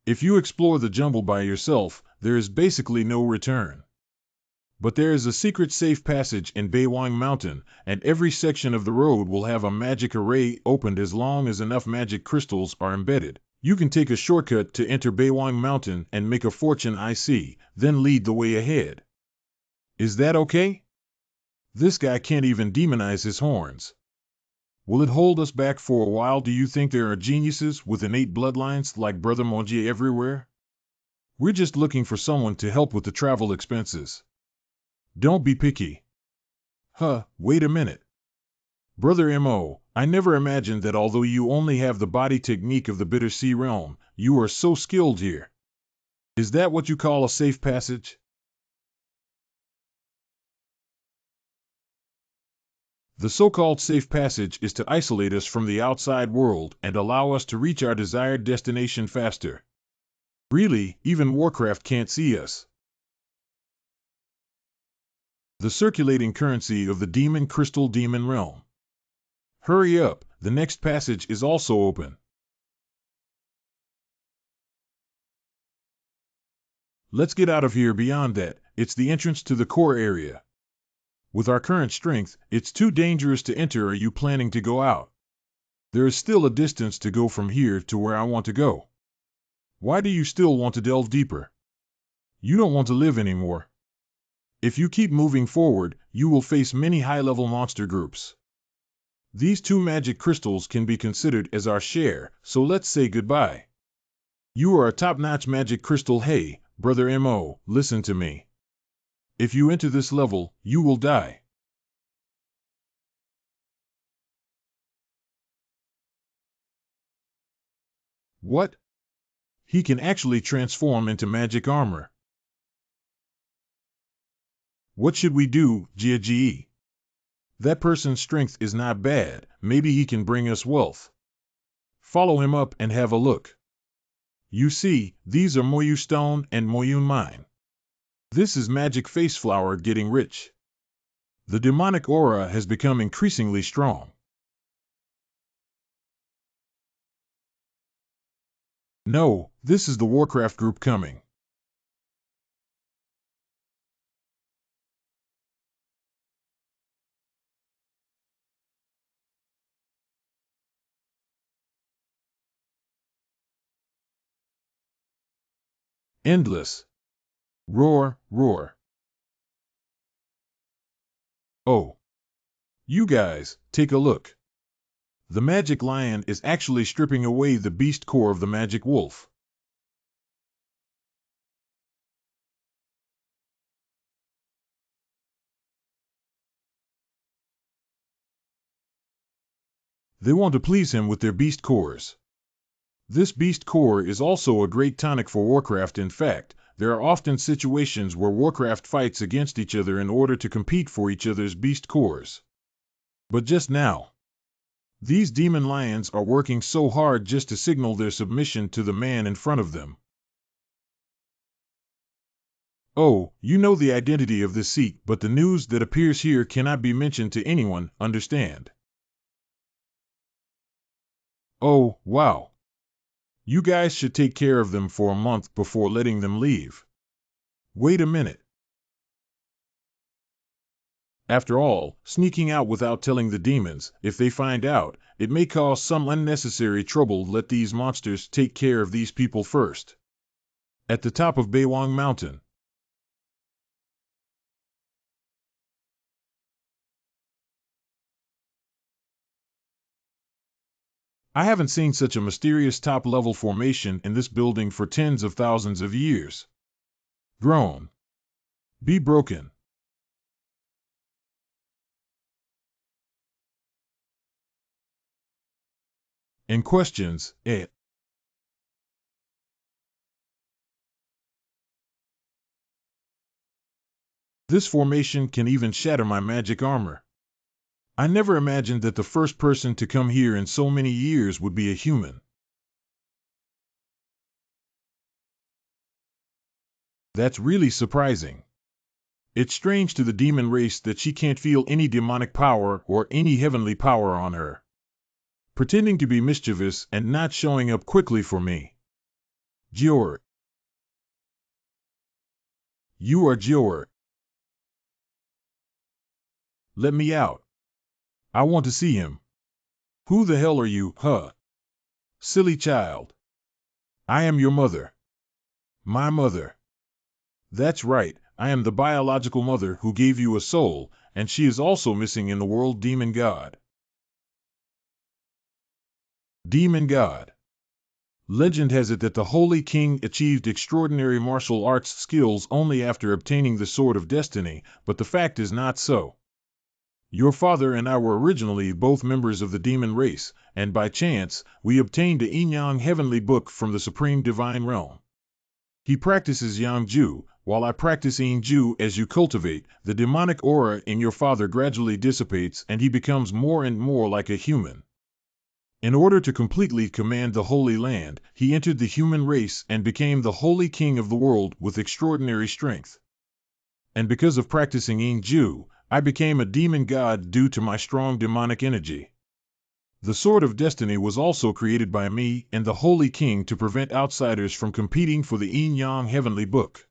Speaker 1: If you explore the jungle by yourself, there is basically no return. But there is a secret safe passage in Beiwang Mountain, and every section of the road will have a magic array opened as long as enough magic crystals are embedded. You can take a shortcut to enter Beiwang Mountain and make a fortune. I see, then lead the way ahead. Is that okay? This guy can't even demonize his horns. Will it hold us back for a while? Do you think there are geniuses with innate bloodlines like Brother Monjie everywhere? We're just looking for someone to help with the travel expenses. Don't be picky. Wait a minute. Brother Mo, I never imagined that although you only have the body technique of the Bitter Sea realm, you are so skilled here. Is that what you call a safe passage? The so-called safe passage is to isolate us from the outside world and allow us to reach our desired destination faster. Really, even Warcraft can't see us. The circulating currency of the demon crystal demon realm. Hurry up, the next passage is also open. Let's get out of here. Beyond that, it's the entrance to the core area. With our current strength, it's too dangerous to enter. Are you planning to go out? There is still a distance to go from here to where I want to go. Why do you still want to delve deeper? You don't want to live anymore. If you keep moving forward, you will face many high-level monster groups. These 2 magic crystals can be considered as our share, so let's say goodbye. You are a top-notch magic crystal. Hey, Brother Mo, listen to me. If you enter this level, you will die. What? He can actually transform into magic armor. What should we do, Jie? That person's strength is not bad, maybe he can bring us wealth. Follow him up and have a look. You see, these are Moyu Stone and Moyun Mine. This is Magic Face Flower getting rich. The demonic aura has become increasingly strong. No, this is the Warcraft group coming. Endless. Roar, roar. Oh. You guys, take a look. The magic lion is actually stripping away the beast core of the magic wolf. They want to please him with their beast cores. This beast core is also a great tonic for Warcraft. In fact, there are often situations where Warcraft fights against each other in order to compete for each other's beast cores. But just now, these demon lions are working so hard just to signal their submission to the man in front of them. Oh, you know the identity of this seat, but the news that appears here cannot be mentioned to anyone, understand? Oh, wow. You guys should take care of them for a month before letting them leave. Wait a minute. After all, sneaking out without telling the demons, if they find out, it may cause some unnecessary trouble. Let these monsters take care of these people first. At the top of Baywang Mountain. I haven't seen such a mysterious top-level formation in this building for tens of thousands of years. Groan. Be broken. And questions, eh? This formation can even shatter my magic armor. I never imagined that the first person to come here in so many years would be a human. That's really surprising. It's strange to the demon race that she can't feel any demonic power or any heavenly power on her. Pretending to be mischievous and not showing up quickly for me. Jior. You are Jior. Let me out. I want to see him. Who the hell are you, huh? Silly child. I am your mother. My mother. That's right, I am the biological mother who gave you a soul, and she is also missing in the world. Demon God. Demon God. Legend has it that the Holy King achieved extraordinary martial arts skills only after obtaining the Sword of Destiny, but the fact is not so. Your father and I were originally both members of the demon race, and by chance, we obtained a Yin-Yang heavenly book from the supreme divine realm. He practices Yang-Ju, while I practice Yin-Ju. As you cultivate, the demonic aura in your father gradually dissipates and he becomes more and more like a human. In order to completely command the Holy Land, he entered the human race and became the Holy King of the world with extraordinary strength. And because of practicing Yin-Ju, I became a demon god due to my strong demonic energy. The Sword of Destiny was also created by me and the Holy King to prevent outsiders from competing for the Yin-Yang heavenly book.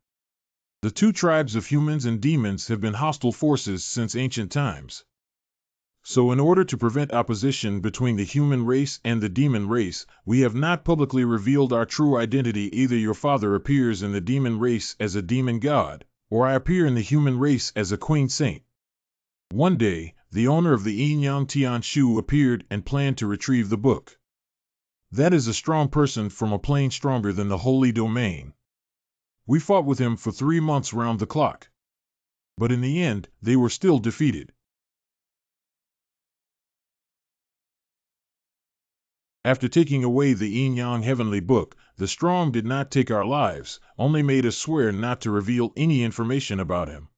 Speaker 1: The two tribes of humans and demons have been hostile forces since ancient times. So in order to prevent opposition between the human race and the demon race, we have not publicly revealed our true identity. Either your father appears in the demon race as a demon god, or I appear in the human race as a queen saint. One day, the owner of the Yin-Yang Tian Shu appeared and planned to retrieve the book. That is a strong person from a plane stronger than the holy domain. We fought with him for 3 months round the clock. But in the end, they were still defeated. After taking away the Yin-Yang heavenly book, the strong did not take our lives, only made us swear not to reveal any information about him.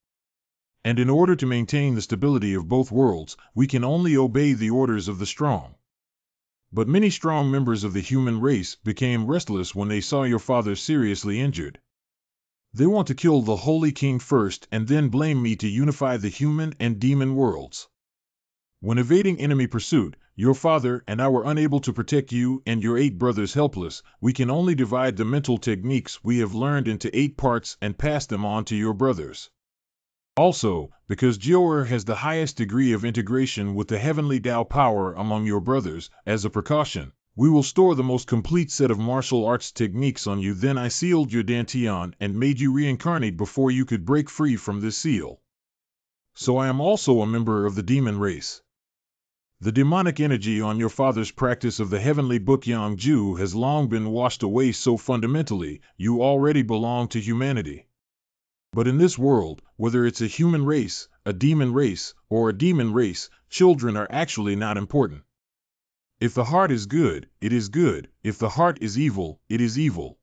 Speaker 1: And in order to maintain the stability of both worlds, we can only obey the orders of the strong. But many strong members of the human race became restless when they saw your father seriously injured. They want to kill the Holy King first and then blame me to unify the human and demon worlds. When evading enemy pursuit, your father and I were unable to protect you and your 8 brothers helpless. We can only divide the mental techniques we have learned into 8 parts and pass them on to your brothers. Also, because Jior has the highest degree of integration with the heavenly Tao power among your brothers, as a precaution, We will store the most complete set of martial arts techniques on you. Then I sealed your dantian and made you reincarnate before you could break free from this seal. So I am also a member of the demon race. The demonic energy on your father's practice of the heavenly book Wangazu has long been washed away, so fundamentally, you already belong to humanity. But in this world, whether it's a human race, a demon race, or a demon race, children are actually not important. If the heart is good, it is good. If the heart is evil, it is evil.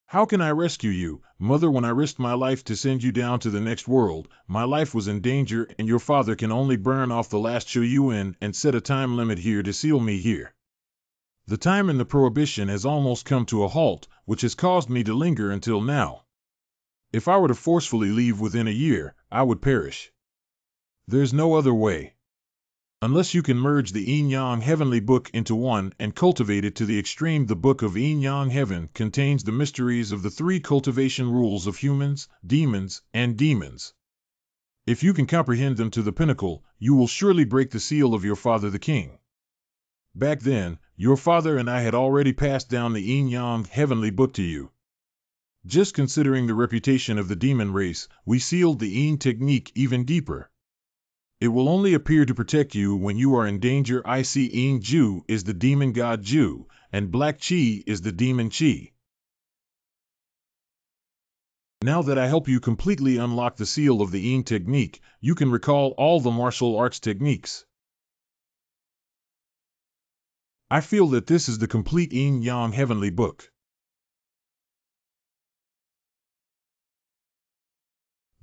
Speaker 1: How can I rescue you, Mother? When I risked my life to send you down to the next world, my life was in danger, and your father can only burn off the last Xiao and set a time limit here to seal me here. The time in the prohibition has almost come to a halt, which has caused me to linger until now. If I were to forcefully leave within a year, I would perish. There's no other way. Unless you can merge the Yin-Yang heavenly book into one and cultivate it to the extreme. The book of Yin-Yang heaven contains the mysteries of the three cultivation rules of humans, demons, and demons. If you can comprehend them to the pinnacle, you will surely break the seal of your father the king. Back then, your father and I had already passed down the Yin-Yang heavenly book to you. Just considering the reputation of the demon race, we sealed the Yin technique even deeper. It will only appear to protect you when you are in danger. I see Yin Ju is the demon god Ju, and Black Chi is the demon Chi. Now that I help you completely unlock the seal of the Yin technique, you can recall all the martial arts techniques. I feel that this is the complete Yin-Yang heavenly book.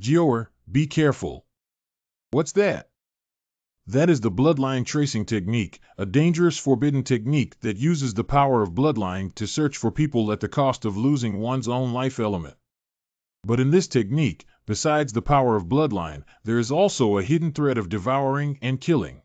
Speaker 1: Xiao, be careful. What's that? That is the bloodline tracing technique, a dangerous forbidden technique that uses the power of bloodline to search for people at the cost of losing one's own life element. But in this technique, besides the power of bloodline, there is also a hidden threat of devouring and killing.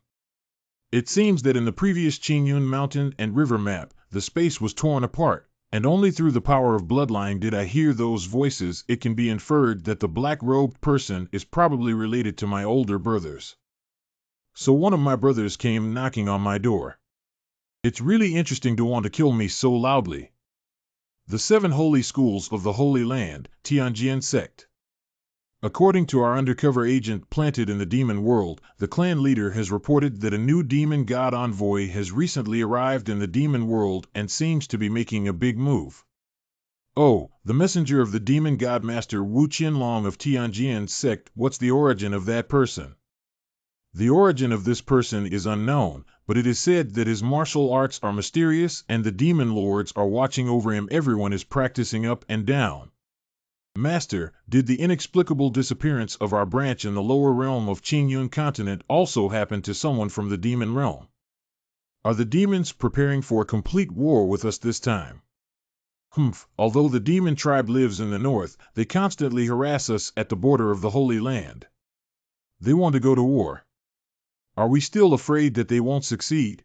Speaker 1: It seems that in the previous Qingyun mountain and river map, the space was torn apart, and only through the power of bloodline did I hear those voices. It can be inferred that the black-robed person is probably related to my older brothers. So one of my brothers came knocking on my door. It's really interesting to want to kill me so loudly. The 7 holy schools of the Holy Land, Tian Sect. According to our undercover agent planted in the demon world, the clan leader has reported that a new demon god envoy has recently arrived in the demon world and seems to be making a big move. Oh, the messenger of the demon god master Wu Qianlong of Tian Sect. What's the origin of that person? The origin of this person is unknown, but it is said that his martial arts are mysterious and the demon lords are watching over him. Everyone is practicing up and down. Master, did the inexplicable disappearance of our branch in the lower realm of Qingyun continent also happen to someone from the demon realm? Are the demons preparing for a complete war with us this time? Although the demon tribe lives in the north, they constantly harass us at the border of the Holy Land. They want to go to war. Are we still afraid that they won't succeed?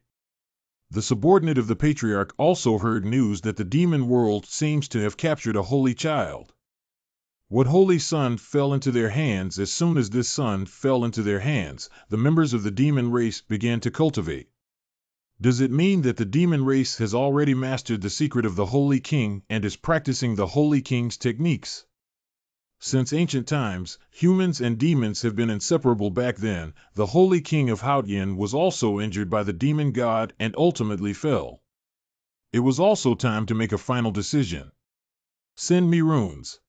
Speaker 1: The subordinate of the patriarch also heard news that the demon world seems to have captured a holy child. What holy son fell into their hands? As soon as this son fell into their hands, the members of the demon race began to cultivate. Does it mean that the demon race has already mastered the secret of the Holy King and is practicing the Holy King's techniques? Since ancient times, humans and demons have been inseparable. Back then, the Holy King of Haotian was also injured by the demon god and ultimately fell. It was also time to make a final decision. Send me runes.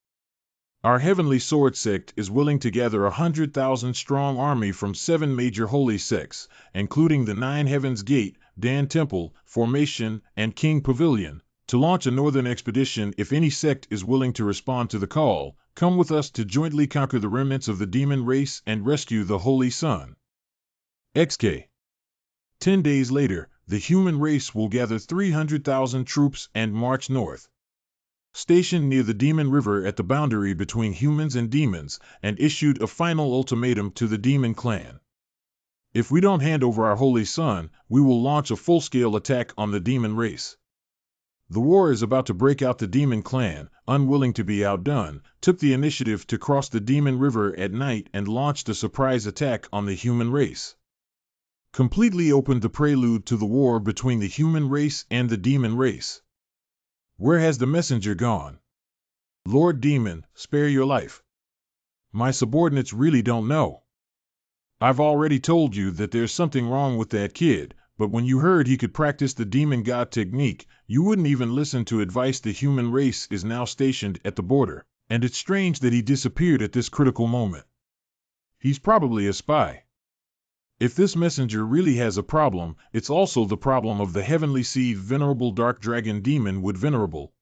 Speaker 1: Our heavenly sword sect is willing to gather 100,000 strong army from 7 major holy sects, including the 9 Heavens Gate, Dan Temple, Formation, and King Pavilion, to launch a northern expedition. If any sect is willing to respond to the call, come with us to jointly conquer the remnants of the demon race and rescue the Holy Sun. XK. 10 days later, the human race will gather 300,000 troops and march north. Stationed near the Demon River at the boundary between humans and demons, and issued a final ultimatum to the demon clan. If we don't hand over our Holy Son, we will launch a full-scale attack on the demon race. The war is about to break out. The demon clan, unwilling to be outdone, took the initiative to cross the Demon River at night and launched a surprise attack on the human race. completely opened the prelude to the war between the human race and the demon race. Where has the messenger gone? Lord Demon, spare your life. My subordinates really don't know. I've already told you that there's something wrong with that kid, but when you heard he could practice the demon god technique, you wouldn't even listen to advice. The human race is now stationed at the border, and it's strange that he disappeared at this critical moment. He's probably a spy. If this messenger really has a problem, it's also the problem of the heavenly seed venerable dark dragon demon would venerable.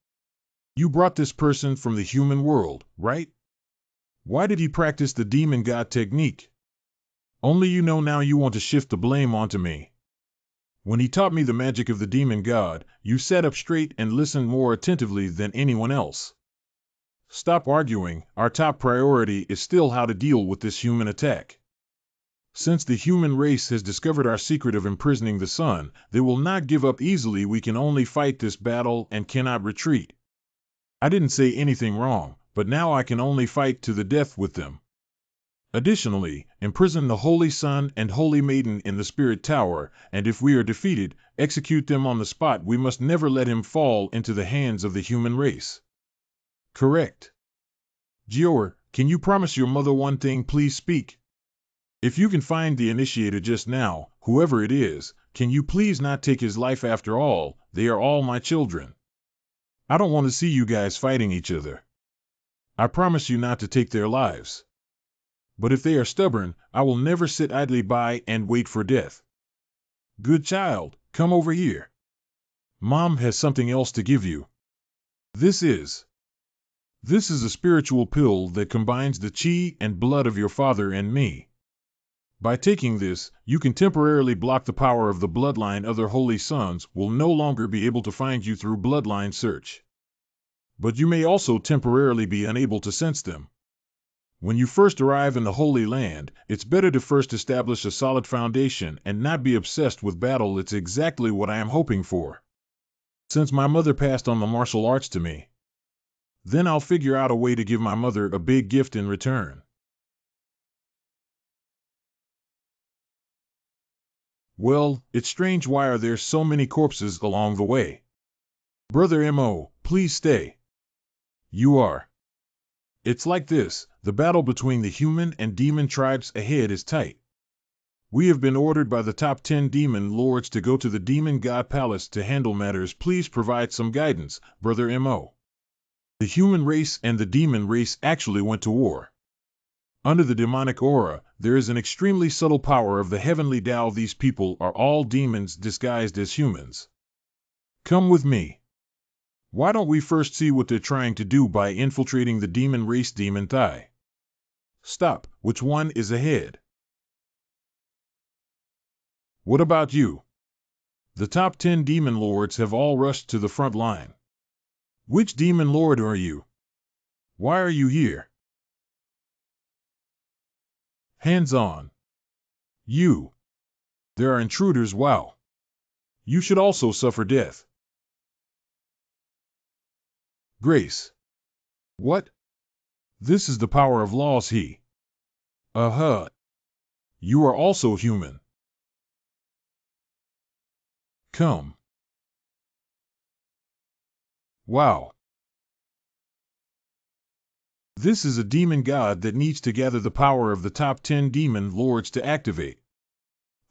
Speaker 1: You brought this person from the human world, right? Why did he practice the demon god technique? Only you know now you want to shift the blame onto me. When he taught me the magic of the demon god, you sat up straight and listened more attentively than anyone else. Stop arguing, our top priority is still how to deal with this human attack. Since the human race has discovered our secret of imprisoning the sun, they will not give up easily. We can only fight this battle and cannot retreat. I didn't say anything wrong, but now I can only fight to the death with them. Additionally, imprison the Holy Son and Holy Maiden in the Spirit Tower, and if we are defeated, execute them on the spot. We must never let him fall into the hands of the human race. Correct. Xiao, can you promise your mother one thing? Please speak. If you can find the initiator just now, whoever it is, can you please not take his life? After all, they are all my children. I don't want to see you guys fighting each other. I promise you not to take their lives. But if they are stubborn, I will never sit idly by and wait for death. Good child, come over here. Mom has something else to give you. This is a spiritual pill that combines the chi and blood of your father and me. By taking this, you can temporarily block the power of the bloodline. Other holy sons will no longer be able to find you through bloodline search. But you may also temporarily be unable to sense them. When you first arrive in the Holy Land, it's better to first establish a solid foundation and not be obsessed with battle. It's exactly what I am hoping for. Since my mother passed on the martial arts to me, then I'll figure out a way to give my mother a big gift in return. Well, it's strange. Why are there so many corpses along the way? Brother Mo, please stay. You are. It's like this, the battle between the human and demon tribes ahead is tight. We have been ordered by the top 10 demon lords to go to the demon god palace to handle matters. Please provide some guidance, Brother Mo. The human race and the demon race actually went to war. Under the demonic aura, there is an extremely subtle power of the heavenly Tao. These people are all demons disguised as humans. Come with me. Why don't we first see what they're trying to do by infiltrating the demon race? Demon Thai. Stop, which one is ahead? What about you? The top 10 demon lords have all rushed to the front line. Which demon lord are you? Why are you here? Hands on. You. There are intruders. Wow. You should also suffer death. Grace. What? This is the power of laws. He. You are also human. Come. Wow. This is a demon god that needs to gather the power of the top 10 demon lords to activate.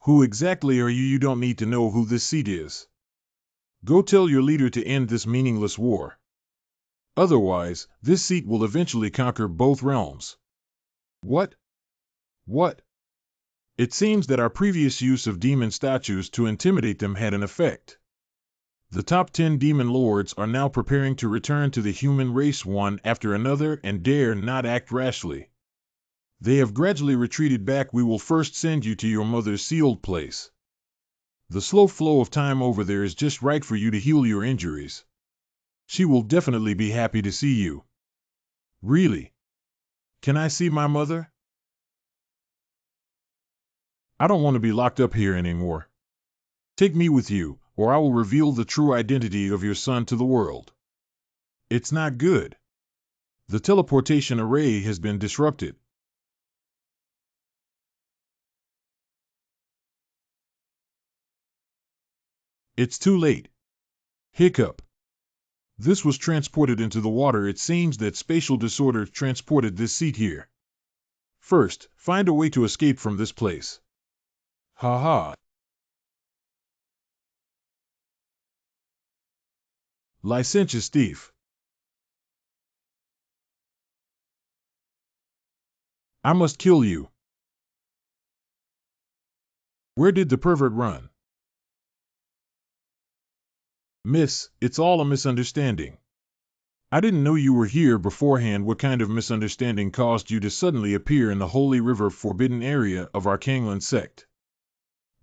Speaker 1: Who exactly are you? You don't need to know who this seat is. Go tell your leader to end this meaningless war. Otherwise, this seat will eventually conquer both realms. What? What? It seems that our previous use of demon statues to intimidate them had an effect. The top 10 demon lords are now preparing to return to the human race one after another and dare not act rashly. They have gradually retreated back. We will first send you to your mother's sealed place. The slow flow of time over there is just right for you to heal your injuries. She will definitely be happy to see you. Really? Can I see my mother? I don't want to be locked up here anymore. Take me with you, or I will reveal the true identity of your son to the world. It's not good. The teleportation array has been disrupted. It's too late. Hiccup. This was transported into the water. It seems that spatial disorder transported this seat here. First, find a way to escape from this place. Ha ha. Licentious thief. I must kill you. Where did the pervert run? Miss, it's all a misunderstanding. I didn't know you were here beforehand. What kind of misunderstanding caused you to suddenly appear in the Holy River forbidden area of our Kanglan sect?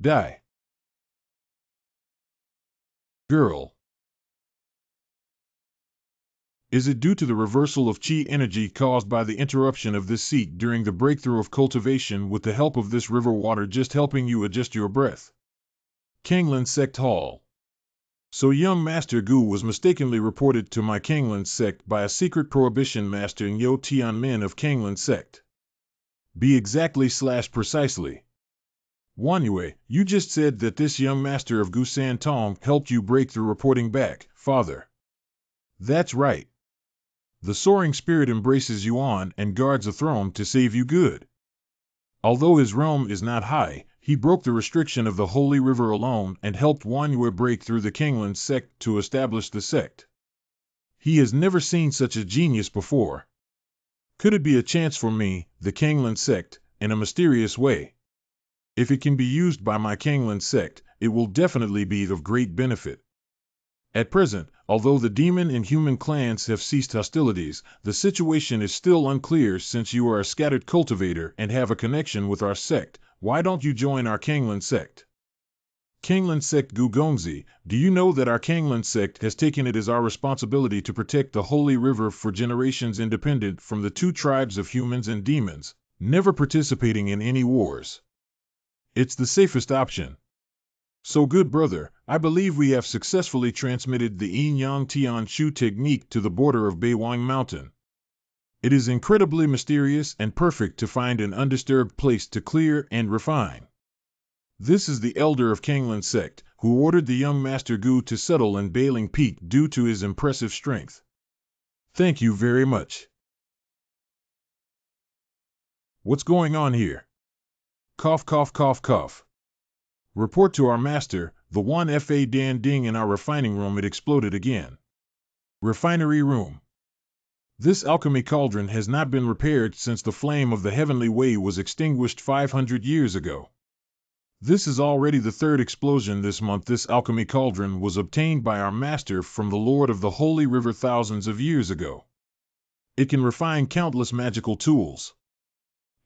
Speaker 1: Die. Girl. Is it due to the reversal of chi energy caused by the interruption of this seat during the breakthrough of cultivation with the help of this river water just helping you adjust your breath? Kanglan Sect Hall. So young Master Gu was mistakenly reported to my Kanglan Sect by a secret prohibition master Nyo Tian Min of Kanglan Sect. Be exactly / precisely. Wanhua, you just said that this young master of Gu San Tong helped you break through reporting back, father. That's right. The soaring spirit embraces you on and guards a throne to save you good. Although his realm is not high, he broke the restriction of the Holy River alone and helped Wanhua break through the Kanglan sect to establish the sect. He has never seen such a genius before. Could it be a chance for me, the Kanglan sect, in a mysterious way? If it can be used by my Kanglan sect, it will definitely be of great benefit. At present, although the demon and human clans have ceased hostilities, the situation is still unclear. Since you are a scattered cultivator and have a connection with our sect, why don't you join our Kanglan sect? Kanglan sect Gugongzi, do you know that our Kanglan sect has taken it as our responsibility to protect the Holy River for generations independent from the two tribes of humans and demons, never participating in any wars? It's the safest option. So good brother, I believe we have successfully transmitted the Yin Yang Tian Shu technique to the border of Beiwang Mountain. It is incredibly mysterious and perfect to find an undisturbed place to clear and refine. This is the elder of Kanglan sect, who ordered the young Master Gu to settle in Bailing Peak due to his impressive strength. Thank you very much. What's going on here? Cough, cough, cough, cough. Report to our master, the 1FA Dan Ding. In our refining room it exploded again. Refinery room. This alchemy cauldron has not been repaired since the flame of the heavenly way was extinguished 500 years ago. This is already the third explosion this month. This alchemy cauldron was obtained by our master from the Lord of the Holy River thousands of years ago. It can refine countless magical tools.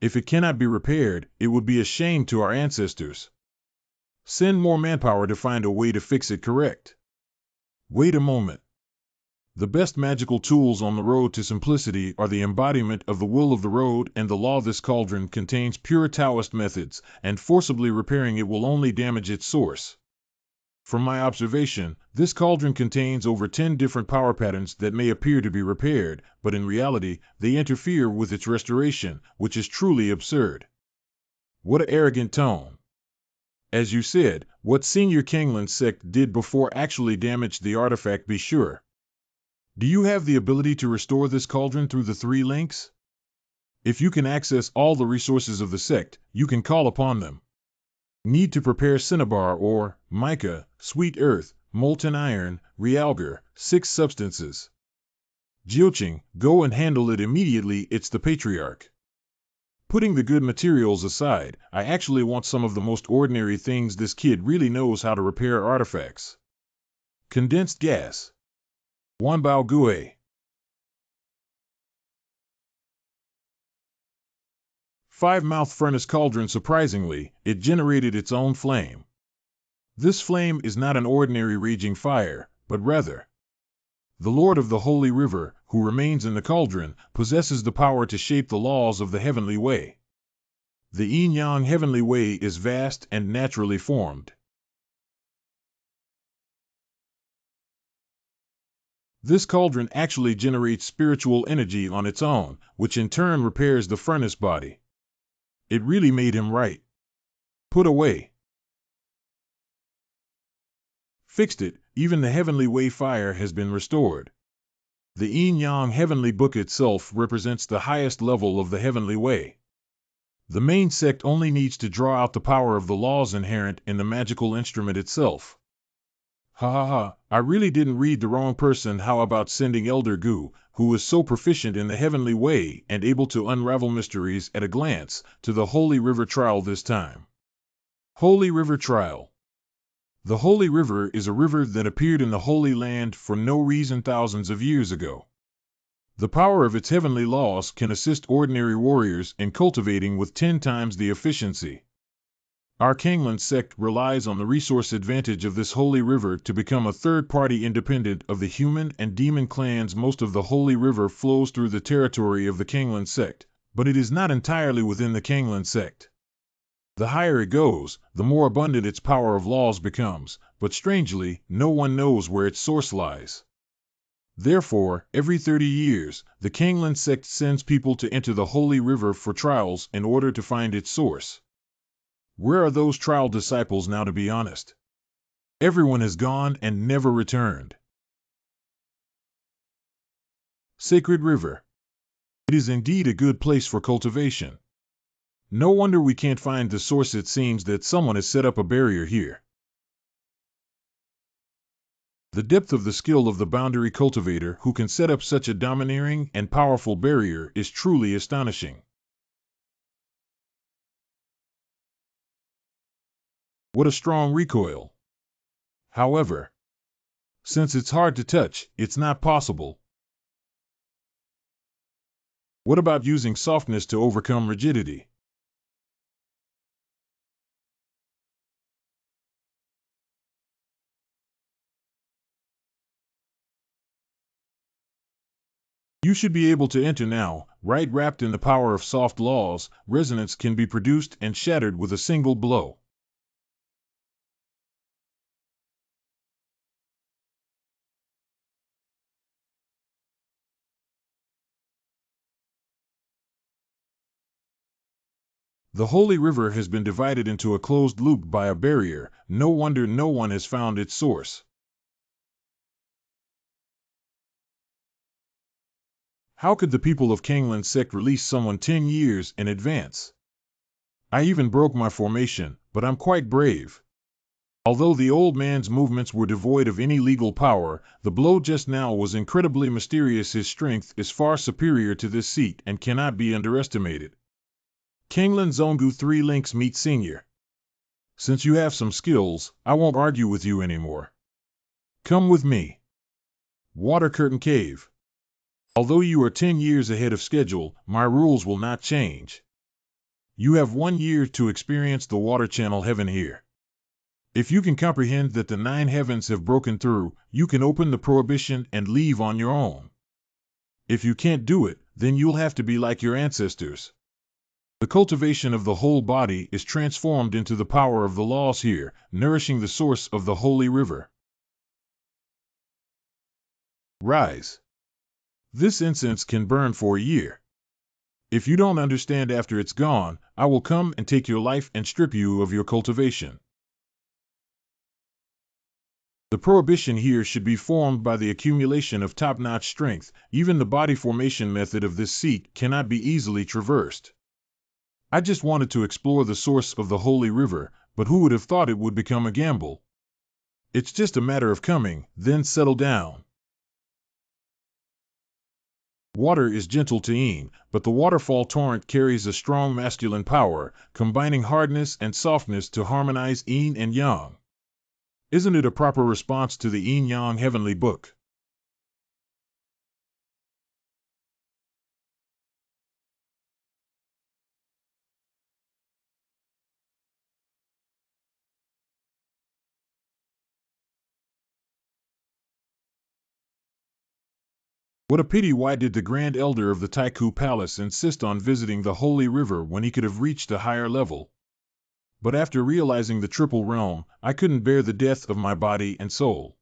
Speaker 1: If it cannot be repaired, it would be a shame to our ancestors. Send more manpower to find a way to fix it correct. Wait a moment. The best magical tools on the road to simplicity are the embodiment of the will of the road and the law. This cauldron contains pure Taoist methods, and forcibly repairing it will only damage its source. From my observation, this cauldron contains over 10 different power patterns that may appear to be repaired, but in reality, they interfere with its restoration, which is truly absurd. What an arrogant tone. As you said, what Senior Kanglan sect did before actually damaged the artifact. Be sure. Do you have the ability to restore this cauldron through the 3 links? If you can access all the resources of the sect, you can call upon them. Need to prepare cinnabar or mica, sweet earth, molten iron, realgar, 6 substances. Jioching, go and handle it immediately. It's the patriarch. Putting the good materials aside, I actually want some of the most ordinary things. This kid really knows how to repair artifacts. Condensed gas. Wanbao Gue. 5-mouth furnace cauldron. Surprisingly, it generated its own flame. This flame is not an ordinary raging fire, but rather the Lord of the Holy River, who remains in the cauldron, possesses the power to shape the laws of the heavenly way. The yin-yang heavenly way is vast and naturally formed. This cauldron actually generates spiritual energy on its own, which in turn repairs the furnace body. It really made him right. Put away. fixed it, even the heavenly way fire has been restored. The Yin-Yang Heavenly Book itself represents the highest level of the heavenly way. The main sect only needs to draw out the power of the laws inherent in the magical instrument itself. Ha ha ha, I really didn't read the wrong person. How about sending Elder Gu, who is so proficient in the heavenly way and able to unravel mysteries at a glance, to the Holy River trial this time? Holy River trial. The Holy River is a river that appeared in the Holy Land for no reason thousands of years ago. The power of its heavenly laws can assist ordinary warriors in cultivating with 10 times the efficiency. Our Kanglan sect relies on the resource advantage of this holy river to become a third party independent of the human and demon clans. Most of the holy river flows through the territory of the Kanglan sect, but it is not entirely within the Kanglan sect. The higher it goes, the more abundant its power of laws becomes, but strangely, no one knows where its source lies. Therefore, every 30 years, the Kanglan sect sends people to enter the holy river for trials in order to find its source. Where are those trial disciples now, to be honest? Everyone has gone and never returned. Sacred River. It is indeed a good place for cultivation. No wonder we can't find the source. It seems that someone has set up a barrier here. The depth of the skill of the boundary cultivator who can set up such a domineering and powerful barrier is truly astonishing. What a strong recoil. However, since it's hard to touch, it's not possible. What about using softness to overcome rigidity? You should be able to enter now, right? Wrapped in the power of soft laws, resonance can be produced and shattered with a single blow. The holy river has been divided into a closed loop by a barrier. No wonder no one has found its source. How could the people of Kanglan sect release someone 10 years in advance? I even broke my formation, but I'm quite brave. Although the old man's movements were devoid of any legal power, the blow just now was incredibly mysterious. His strength is far superior to this seat and cannot be underestimated. Kanglan Zongu 3 Links meet Senior. Since you have some skills, I won't argue with you anymore. Come with me. Water Curtain Cave. Although you are 10 years ahead of schedule, my rules will not change. You have 1 year to experience the water channel heaven here. If you can comprehend that the 9 heavens have broken through, you can open the prohibition and leave on your own. If you can't do it, then you'll have to be like your ancestors. The cultivation of the whole body is transformed into the power of the laws here, nourishing the source of the holy river. Rise. This incense can burn for a year. If you don't understand after it's gone, I will come and take your life and strip you of your cultivation. The prohibition here should be formed by the accumulation of top-notch strength. Even the body formation method of this seat cannot be easily traversed. I just wanted to explore the source of the holy river, but who would have thought it would become a gamble? It's just a matter of coming, then settle down. Water is gentle to Yin, but the waterfall torrent carries a strong masculine power, combining hardness and softness to harmonize Yin and Yang. Isn't it a proper response to the Yin-Yang Heavenly Book? What a pity! Why did the Grand Elder of the Taiku Palace insist on visiting the Holy River when he could have reached a higher level? But after realizing the triple realm, I couldn't bear the death of my body and soul.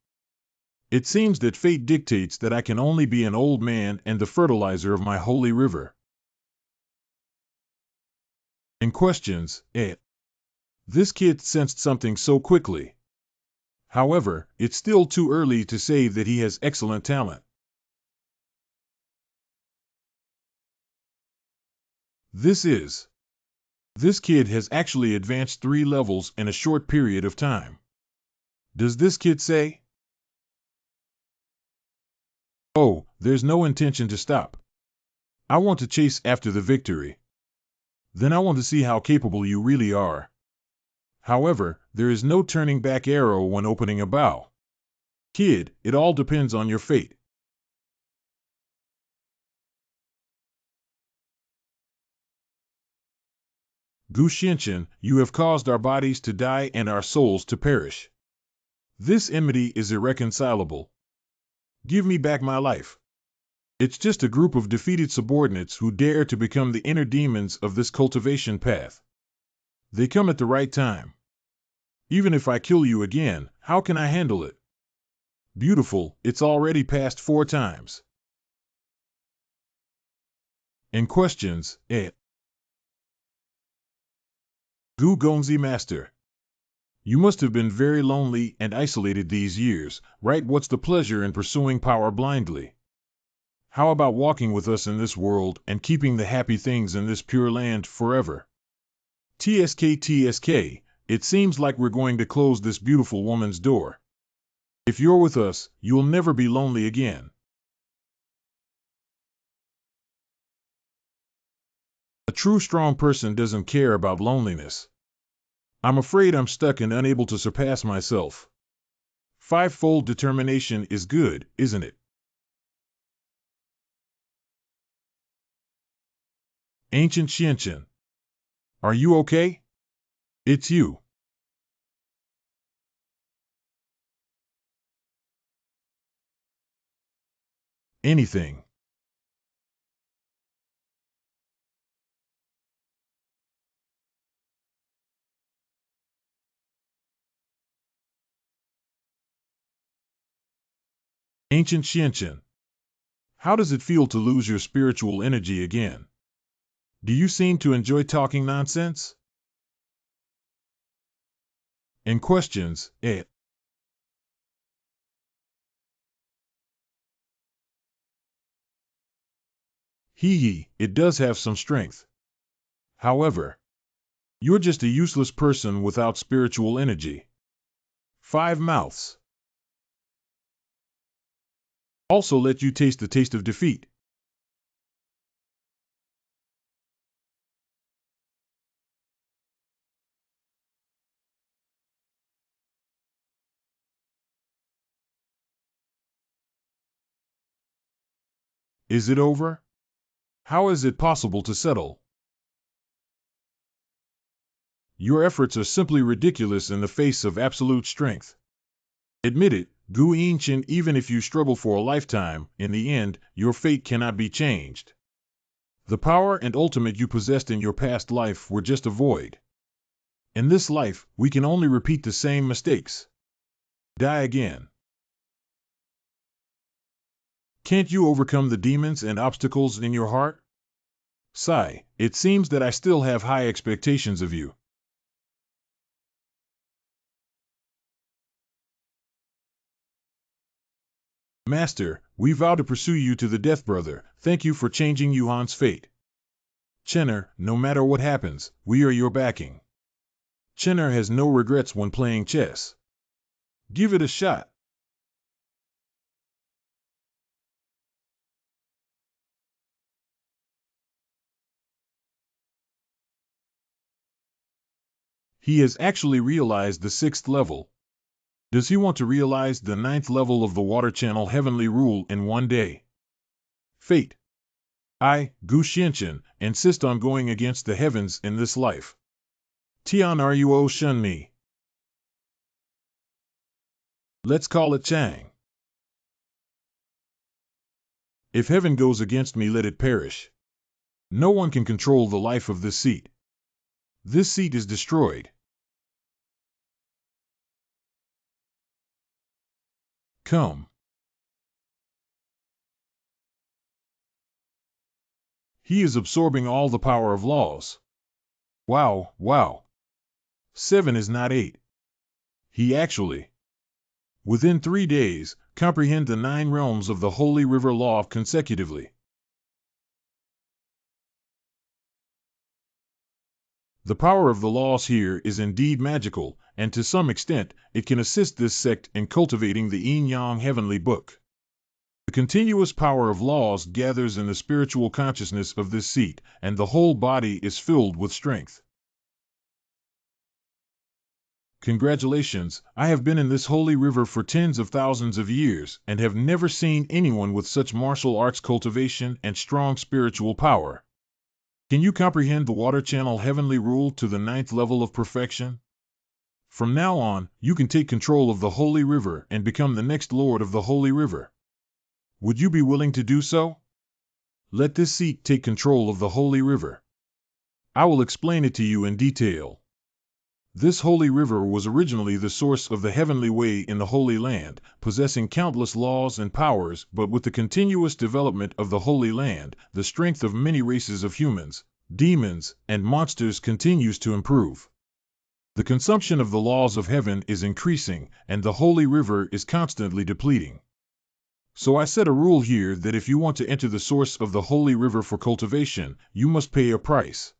Speaker 1: It seems that fate dictates that I can only be an old man and the fertilizer of my holy river. In questions, This kid sensed something so quickly. However, it's still too early to say that he has excellent talent. This kid has actually advanced 3 levels in a short period of time. Does this kid say? Oh, there's no intention to stop. I want to chase after the victory. Then I want to see how capable you really are. However, there is no turning back arrow when opening a bow. Kid, it all depends on your fate. Gu Xianqian, you have caused our bodies to die and our souls to perish. This enmity is irreconcilable. Give me back my life. It's just a group of defeated subordinates who dare to become the inner demons of this cultivation path. They come at the right time. Even if I kill you again, how can I handle it? Beautiful, it's already passed 4 times. In questions, Gu Gongzi Master. You must have been very lonely and isolated these years, right? What's the pleasure in pursuing power blindly? How about walking with us in this world and keeping the happy things in this pure land forever? TSK, it seems like we're going to close this beautiful woman's door. If you're with us, you'll never be lonely again. A true strong person doesn't care about loneliness. I'm afraid I'm stuck and unable to surpass myself. 5-fold determination is good, isn't it? Ancient Xianqian. Are you okay? It's you. Anything. Ancient Xianqian. How does it feel to lose your spiritual energy again? Do you seem to enjoy talking nonsense? In questions, it does have some strength. However, you're just a useless person without spiritual energy. 5 mouths. Also let you taste the taste of defeat. Is it over? How is it possible to settle? Your efforts are simply ridiculous in the face of absolute strength. Admit it, Gu Yinchin, even if you struggle for a lifetime, in the end, your fate cannot be changed. The power and ultimate you possessed in your past life were just a void. In this life, we can only repeat the same mistakes. Die again. Can't you overcome the demons and obstacles in your heart? Sigh, it seems that I still have high expectations of you. Master, we vow to pursue you to the death, brother. Thank you for changing Yuan's fate. Chenner, no matter what happens, we are your backing. Chenner has no regrets when playing chess. Give it a shot. He has actually realized the 6th level. Does he want to realize the 9th level of the water channel heavenly rule in one day? Fate. I, Gu Xianqian, insist on going against the heavens in this life. Tian Ruo shun me. Let's call it Chang. If heaven goes against me, let it perish. No one can control the life of this seat. This seat is destroyed. Come. He is absorbing all the power of laws. Wow. 7 is not 8. He actually Within 3 days, comprehend the 9 realms of the Holy River Law consecutively. The power of the laws here is indeed magical, and to some extent, it can assist this sect in cultivating the yin-yang heavenly book. The continuous power of laws gathers in the spiritual consciousness of this seat, and the whole body is filled with strength. Congratulations, I have been in this holy river for tens of thousands of years, and have never seen anyone with such martial arts cultivation and strong spiritual power. Can you comprehend the water channel heavenly rule to the 9th level of perfection? From now on, you can take control of the holy river and become the next lord of the holy river. Would you be willing to do so? Let this seat take control of the holy river. I will explain it to you in detail. This holy river was originally the source of the heavenly way in the Holy Land, possessing countless laws and powers, but with the continuous development of the Holy Land, the strength of many races of humans, demons, and monsters continues to improve. The consumption of the laws of heaven is increasing, and the holy river is constantly depleting. So I set a rule here that if you want to enter the source of the holy river for cultivation, you must pay a price.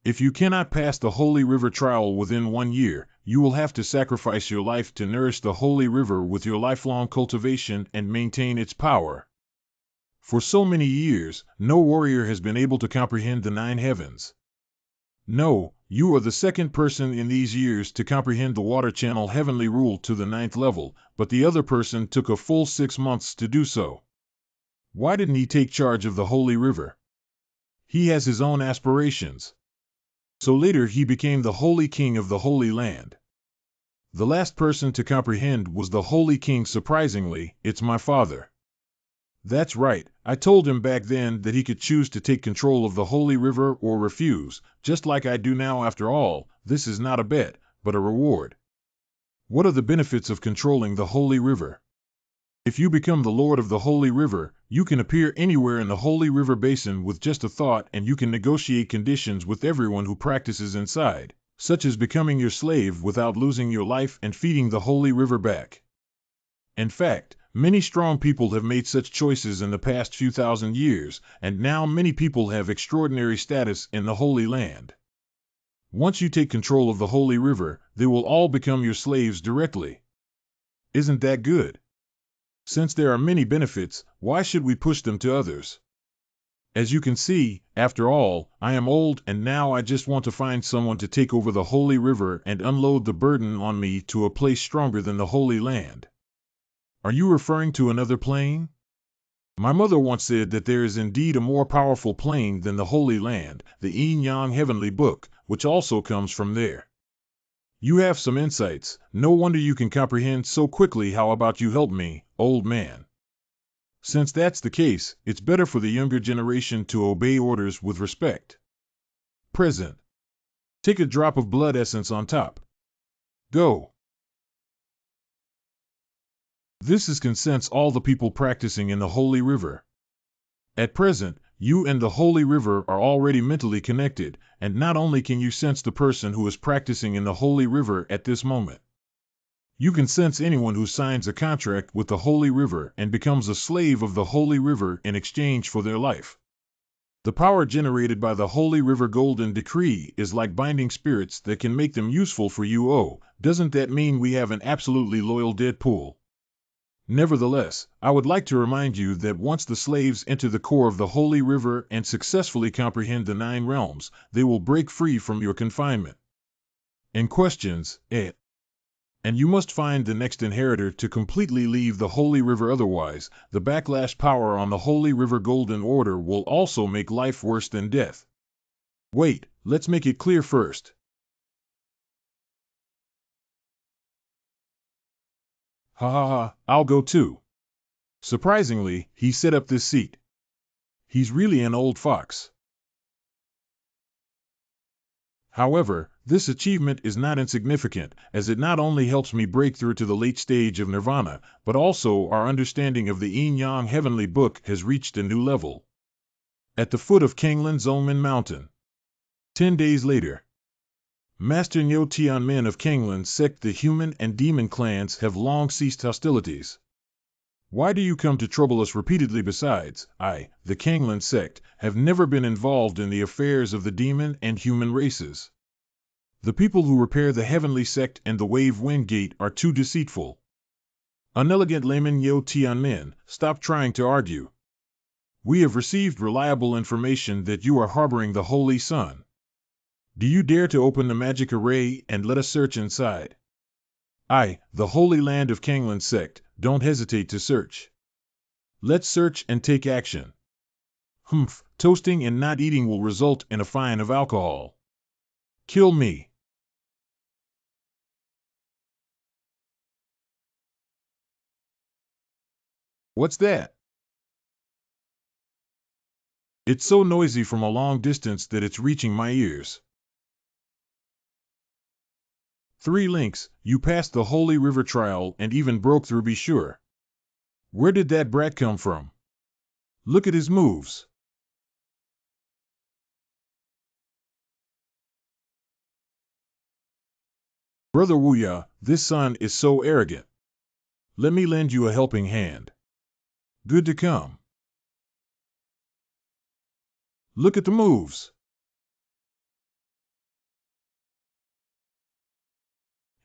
Speaker 1: If you cannot pass the holy river trial within 1 year, you will have to sacrifice your life to nourish the holy river with your lifelong cultivation and maintain its power. For so many years, no warrior has been able to comprehend the 9 heavens. No, you are the second person in these years to comprehend the water channel heavenly rule to the 9th level, but the other person took a full 6 months to do so. Why didn't he take charge of the holy river? He has his own aspirations. So later he became the holy king of the Holy Land. The last person to comprehend was the holy king. Surprisingly, it's my father. That's right, I told him back then that he could choose to take control of the holy river or refuse, just like I do now. After all, this is not a bet, but a reward. What are the benefits of controlling the holy river? If you become the lord of the holy river, you can appear anywhere in the holy river basin with just a thought, and you can negotiate conditions with everyone who practices inside, such as becoming your slave without losing your life and feeding the holy river back. In fact, many strong people have made such choices in the past few thousand years, and now many people have extraordinary status in the Holy Land. Once you take control of the holy river, they will all become your slaves directly. Isn't that good? Since there are many benefits, why should we push them to others? As you can see, after all, I am old, and now I just want to find someone to take over the holy river and unload the burden on me to a place stronger than the Holy Land. Are you referring to another plane? My mother once said that there is indeed a more powerful plane than the Holy Land, the yin-yang heavenly book, which also comes from there. You have some insights, no wonder you can comprehend so quickly. How about you help me, old man? Since that's the case, it's better for the younger generation to obey orders with respect. Present. Take a drop of blood essence on top. Go. This is consents all the people practicing in the holy river. At present, you and the holy river are already mentally connected, and not only can you sense the person who is practicing in the holy river at this moment, you can sense anyone who signs a contract with the holy river and becomes a slave of the holy river in exchange for their life. The power generated by the holy river golden decree is like binding spirits that can make them useful for you. Oh, doesn't that mean we have an absolutely loyal Deadpool? Nevertheless, I would like to remind you that once the slaves enter the core of the holy river and successfully comprehend the 9 realms, they will break free from your confinement. In questions, and you must find the next inheritor to completely leave the holy river, otherwise, the backlash power on the holy river golden order will also make life worse than death. Wait, let's make it clear first. Ha ha ha, I'll go too. Surprisingly, he set up this seat. He's really an old fox. However, this achievement is not insignificant, as it not only helps me break through to the late stage of nirvana, but also our understanding of the yin-yang heavenly book has reached a new level. At the foot of Kanglin's Omen Mountain. 10 days later. Master Nyo Tian men of Kanglin's sect, the human and demon clans have long ceased hostilities. Why do you come to trouble us repeatedly? Besides, I, the Kanglin sect, have never been involved in the affairs of the demon and human races. The people who repair the heavenly sect and the wave wind gate are too deceitful. Unelegant layman Nyo Tian men, stop trying to argue. We have received reliable information that you are harboring the Holy Sun. Do you dare to open the magic array and let us search inside? I, the Holy Land of Kanglin sect, don't hesitate to search. Let's search and take action. Humph, toasting and not eating will result in a fine of alcohol. Kill me. What's that? It's so noisy from a long distance that it's reaching my ears. 3 links, you passed the Holy River trial and even broke through, be sure. Where did that brat come from? Look at his moves. Brother Wuya, this son is so arrogant. Let me lend you a helping hand. Good to come. Look at the moves.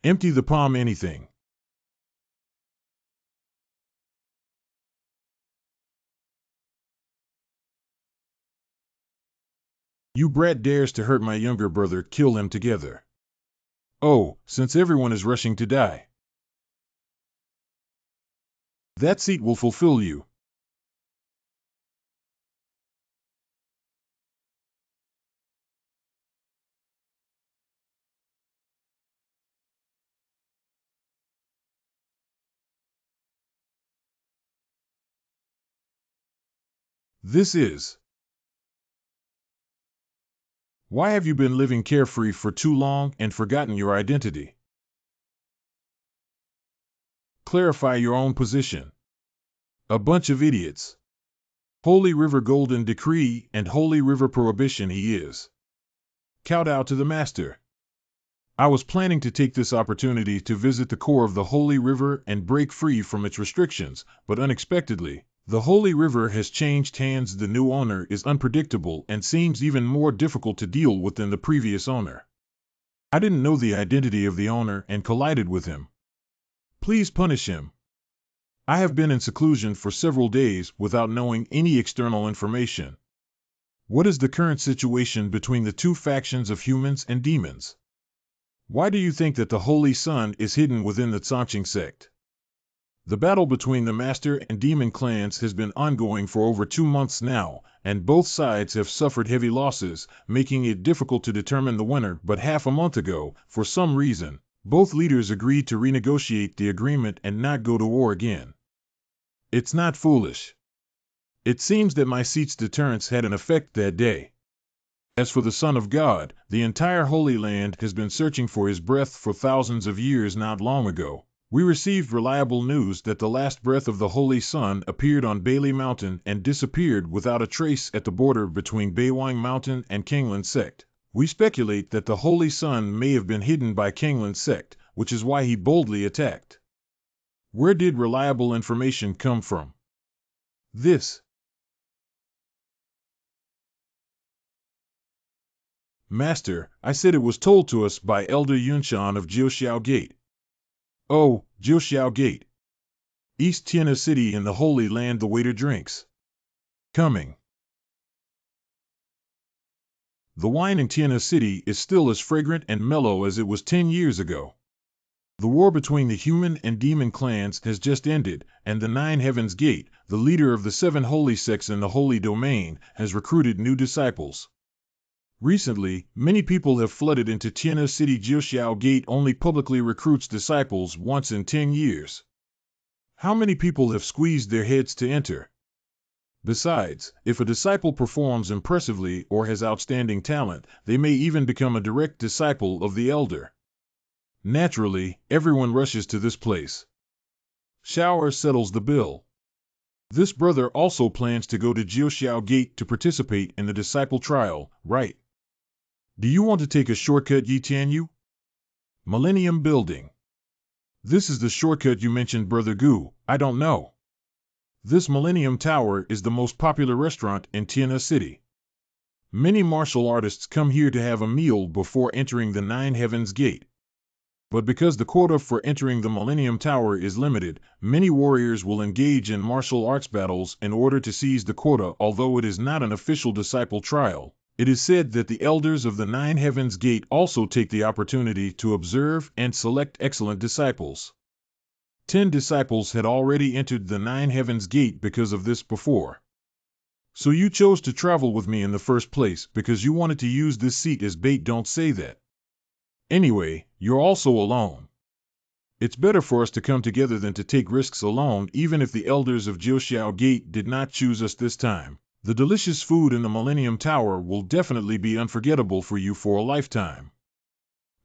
Speaker 1: Empty the palm anything. You brat dares to hurt my younger brother, kill him together. Oh, since everyone is rushing to die. That seat will fulfill you. This is. Why have you been living carefree for too long and forgotten your identity? Clarify your own position. A bunch of idiots. Holy River Golden Decree and Holy River Prohibition he is. Kowtow to the Master. I was planning to take this opportunity to visit the core of the Holy River and break free from its restrictions, but unexpectedly, the Holy River has changed hands. The new owner is unpredictable and seems even more difficult to deal with than the previous owner. I didn't know the identity of the owner and collided with him. Please punish him. I have been in seclusion for several days without knowing any external information. What is the current situation between the two factions of humans and demons? Why do you think that the Holy Sun is hidden within the Tsongqing sect? The battle between the Master and Demon clans has been ongoing for over 2 months now, and both sides have suffered heavy losses, making it difficult to determine the winner. But half a month ago, for some reason, both leaders agreed to renegotiate the agreement and not go to war again. It's not foolish. It seems that my seat's deterrence had an effect that day. As for the Son of God, the entire Holy Land has been searching for his breath for thousands of years. Not long ago, we received reliable news that the last breath of the Holy Sun appeared on Bailey Mountain and disappeared without a trace at the border between Beiwang Mountain and Kanglin sect. We speculate that the Holy Sun may have been hidden by Kanglin sect, which is why he boldly attacked. Where did reliable information come from? This. Master, I said it was told to us by Elder Yunshan of Jiuxiao Gate. Oh, Jiuxiao Gate. East Tian City in the Holy Land. The waiter drinks. Coming. The wine in Tian City is still as fragrant and mellow as it was 10 years ago. The war between the human and demon clans has just ended, and the Nine Heavens Gate, the leader of the 7 holy sects in the Holy Domain, has recruited new disciples. Recently, many people have flooded into Tian City. Jiuxiao Gate only publicly recruits disciples once in 10 years. How many people have squeezed their heads to enter? Besides, if a disciple performs impressively or has outstanding talent, they may even become a direct disciple of the elder. Naturally, everyone rushes to this place. Xiao settles the bill. This brother also plans to go to Jiuxiao Gate to participate in the disciple trial, right? Do you want to take a shortcut, Yi Tianyu? Millennium Building. This is the shortcut you mentioned, Brother Gu. I don't know. This Millennium Tower is the most popular restaurant in Tian City. Many martial artists come here to have a meal before entering the Nine Heavens Gate. But because the quota for entering the Millennium Tower is limited, many warriors will engage in martial arts battles in order to seize the quota. Although it is not an official disciple trial, it is said that the elders of the Nine Heavens Gate also take the opportunity to observe and select excellent disciples. 10 disciples had already entered the Nine Heavens Gate because of this before. So you chose to travel with me in the first place because you wanted to use this seat as bait. Don't say that. Anyway, you're also alone. It's better for us to come together than to take risks alone. Even if the elders of Xiao Gate did not choose us this time, the delicious food in the Millennium Tower will definitely be unforgettable for you for a lifetime.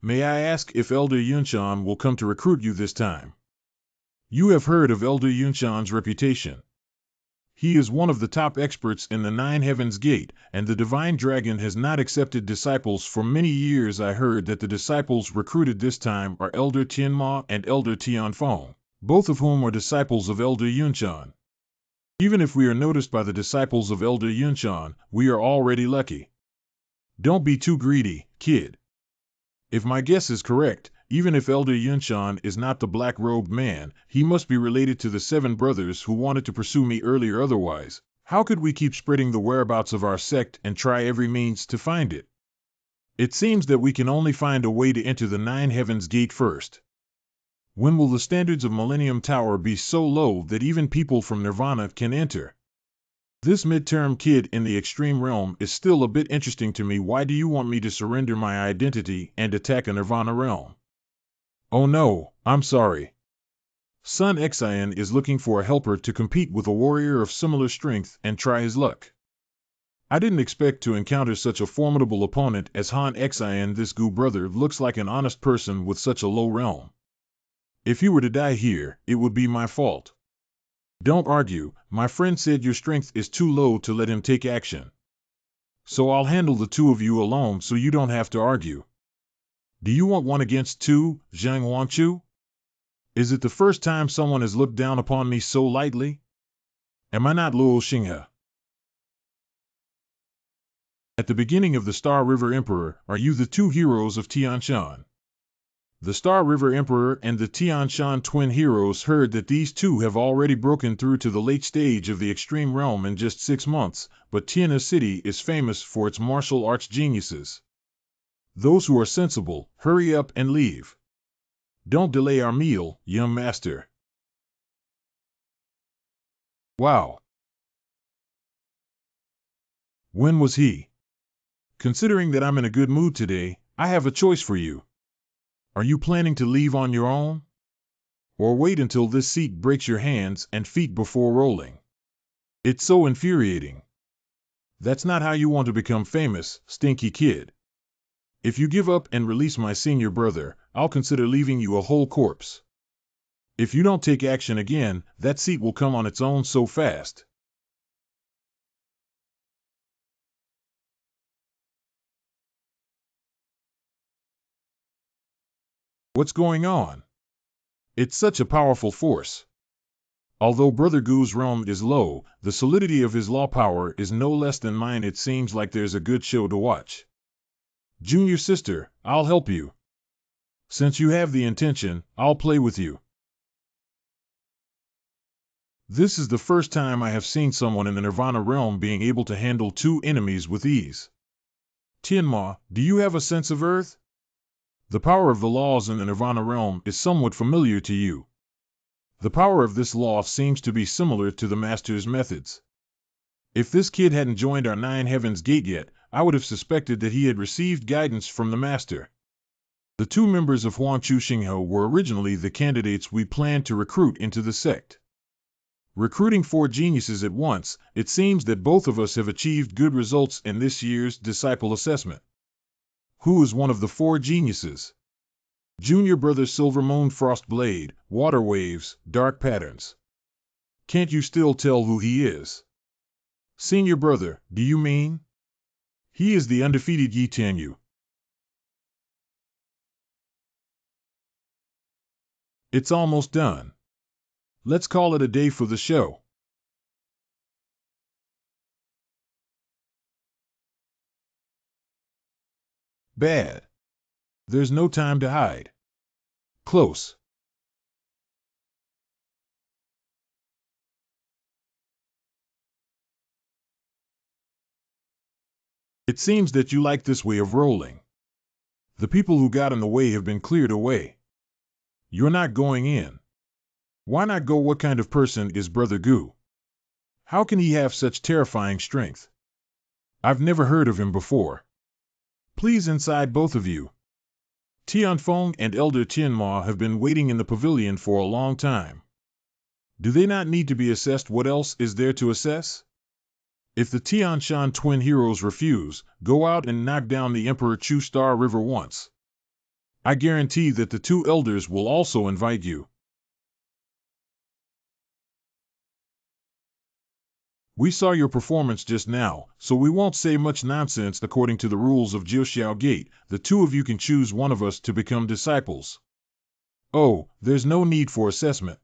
Speaker 1: May I ask if Elder Yunshan will come to recruit you this time? You have heard of Elder Yunshan's reputation. He is one of the top experts in the Nine Heavens Gate, and the Divine Dragon has not accepted disciples for many years. I heard that the disciples recruited this time are Elder Tianma and Elder Tianfeng, both of whom are disciples of Elder Yunshan. Even if we are noticed by the disciples of Elder Yunshan, we are already lucky. Don't be too greedy, kid. If my guess is correct, even if Elder Yunshan is not the black-robed man, he must be related to the 7 brothers who wanted to pursue me earlier. Otherwise, how could we keep spreading the whereabouts of our sect and try every means to find it? It seems that we can only find a way to enter the Nine Heavens Gate first. When will the standards of Millennium Tower be so low that even people from Nirvana can enter? This midterm kid in the extreme realm is still a bit interesting to me. Why do you want me to surrender my identity and attack a Nirvana realm? Oh no, I'm sorry. Sun Xian is looking for a helper to compete with a warrior of similar strength and try his luck. I didn't expect to encounter such a formidable opponent as Han Xian. This Gu brother looks like an honest person with such a low realm. If he were to die here, it would be my fault. Don't argue, my friend said your strength is too low to let him take action. So I'll handle the 2 of you alone so you don't have to argue. Do you want 1 against 2, Zhang Wanchu? Is it the first time someone has looked down upon me so lightly? Am I not Luo Xinghe? At the beginning of the Star River Emperor, are you the 2 heroes of Tianshan? The Star River Emperor and the Tianshan twin heroes heard that these 2 have already broken through to the late stage of the extreme realm in just 6 months, but Tian City is famous for its martial arts geniuses. Those who are sensible, hurry up and leave. Don't delay our meal, young master. Wow. When was he? Considering that I'm in a good mood today, I have a choice for you. Are you planning to leave on your own? Or wait until this seat breaks your hands and feet before rolling? It's so infuriating. That's not how you want to become famous, stinky kid. If you give up and release my senior brother, I'll consider leaving you a whole corpse. If you don't take action again, that seat will come on its own so fast. What's going on? It's such a powerful force. Although Brother Gu's realm is low, the solidity of his law power is no less than mine. It seems like there's a good show to watch. Junior sister, I'll help you. Since you have the intention, I'll play with you. This is the first time I have seen someone in the Nirvana realm being able to handle 2 enemies with ease. Tianma, do you have a sense of earth? The power of the laws in the Nirvana realm is somewhat familiar to you. The power of this law seems to be similar to the Master's methods. If this kid hadn't joined our Nine Heavens Gate yet, I would have suspected that he had received guidance from the Master. The 2 members of Huangchu Xinghe were originally the candidates we planned to recruit into the sect. Recruiting 4 geniuses at once, it seems that both of us have achieved good results in this year's disciple assessment. Who is one of the 4 geniuses? Junior brother Silver Moon Frost Blade, Water Waves, Dark Patterns. Can't you still tell who he is? Senior brother, do you mean? He is the undefeated Yi Tianyu. It's almost done. Let's call it a day for the show. Bad. There's no time to hide. Close. It seems that you like this way of rolling. The people who got in the way have been cleared away. You're not going in. Why not go? What kind of person is Brother Gu? How can he have such terrifying strength? I've never heard of him before. Please inside, both of you. Tian Feng and Elder Tian Ma have been waiting in the pavilion for a long time. Do they not need to be assessed? What else is there to assess? If the Tian Shan twin heroes refuse, go out and knock down the Emperor Chu Star River once. I guarantee that the two elders will also invite you. We saw your performance just now, so we won't say much nonsense. According to the rules of Xiao Gate, the two of you can choose one of us to become disciples. Oh, there's no need for assessment.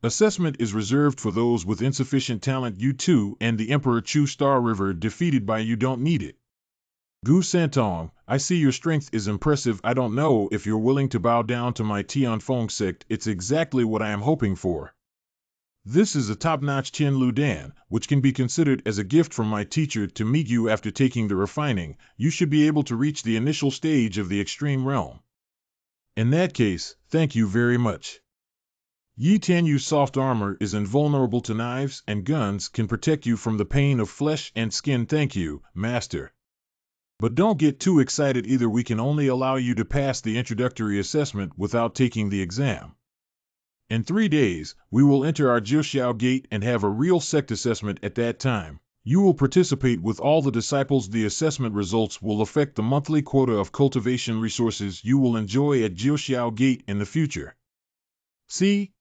Speaker 1: Assessment is reserved for those with insufficient talent. You two and the Emperor Chu Star River defeated by you don't need it. Gu Santong, I see your strength is impressive. I don't know if you're willing to bow down to my Tianfeng sect. It's exactly what I am hoping for. This is a top-notch Tian Lu Dan, which can be considered as a gift from my teacher to meet you after taking the refining. You should be able to reach the initial stage of the extreme realm. In that case, thank you very much. Yi Tianyu's soft armor is invulnerable to knives, and guns can protect you from the pain of flesh and skin. Thank you, Master. But don't get too excited either. We can only allow you to pass the introductory assessment without taking the exam. In 3 days, we will enter our Xiao Gate and have a real sect assessment. At that time, you will participate with all the disciples. The assessment results will affect the monthly quota of cultivation resources you will enjoy at Xiao Gate in the future. See?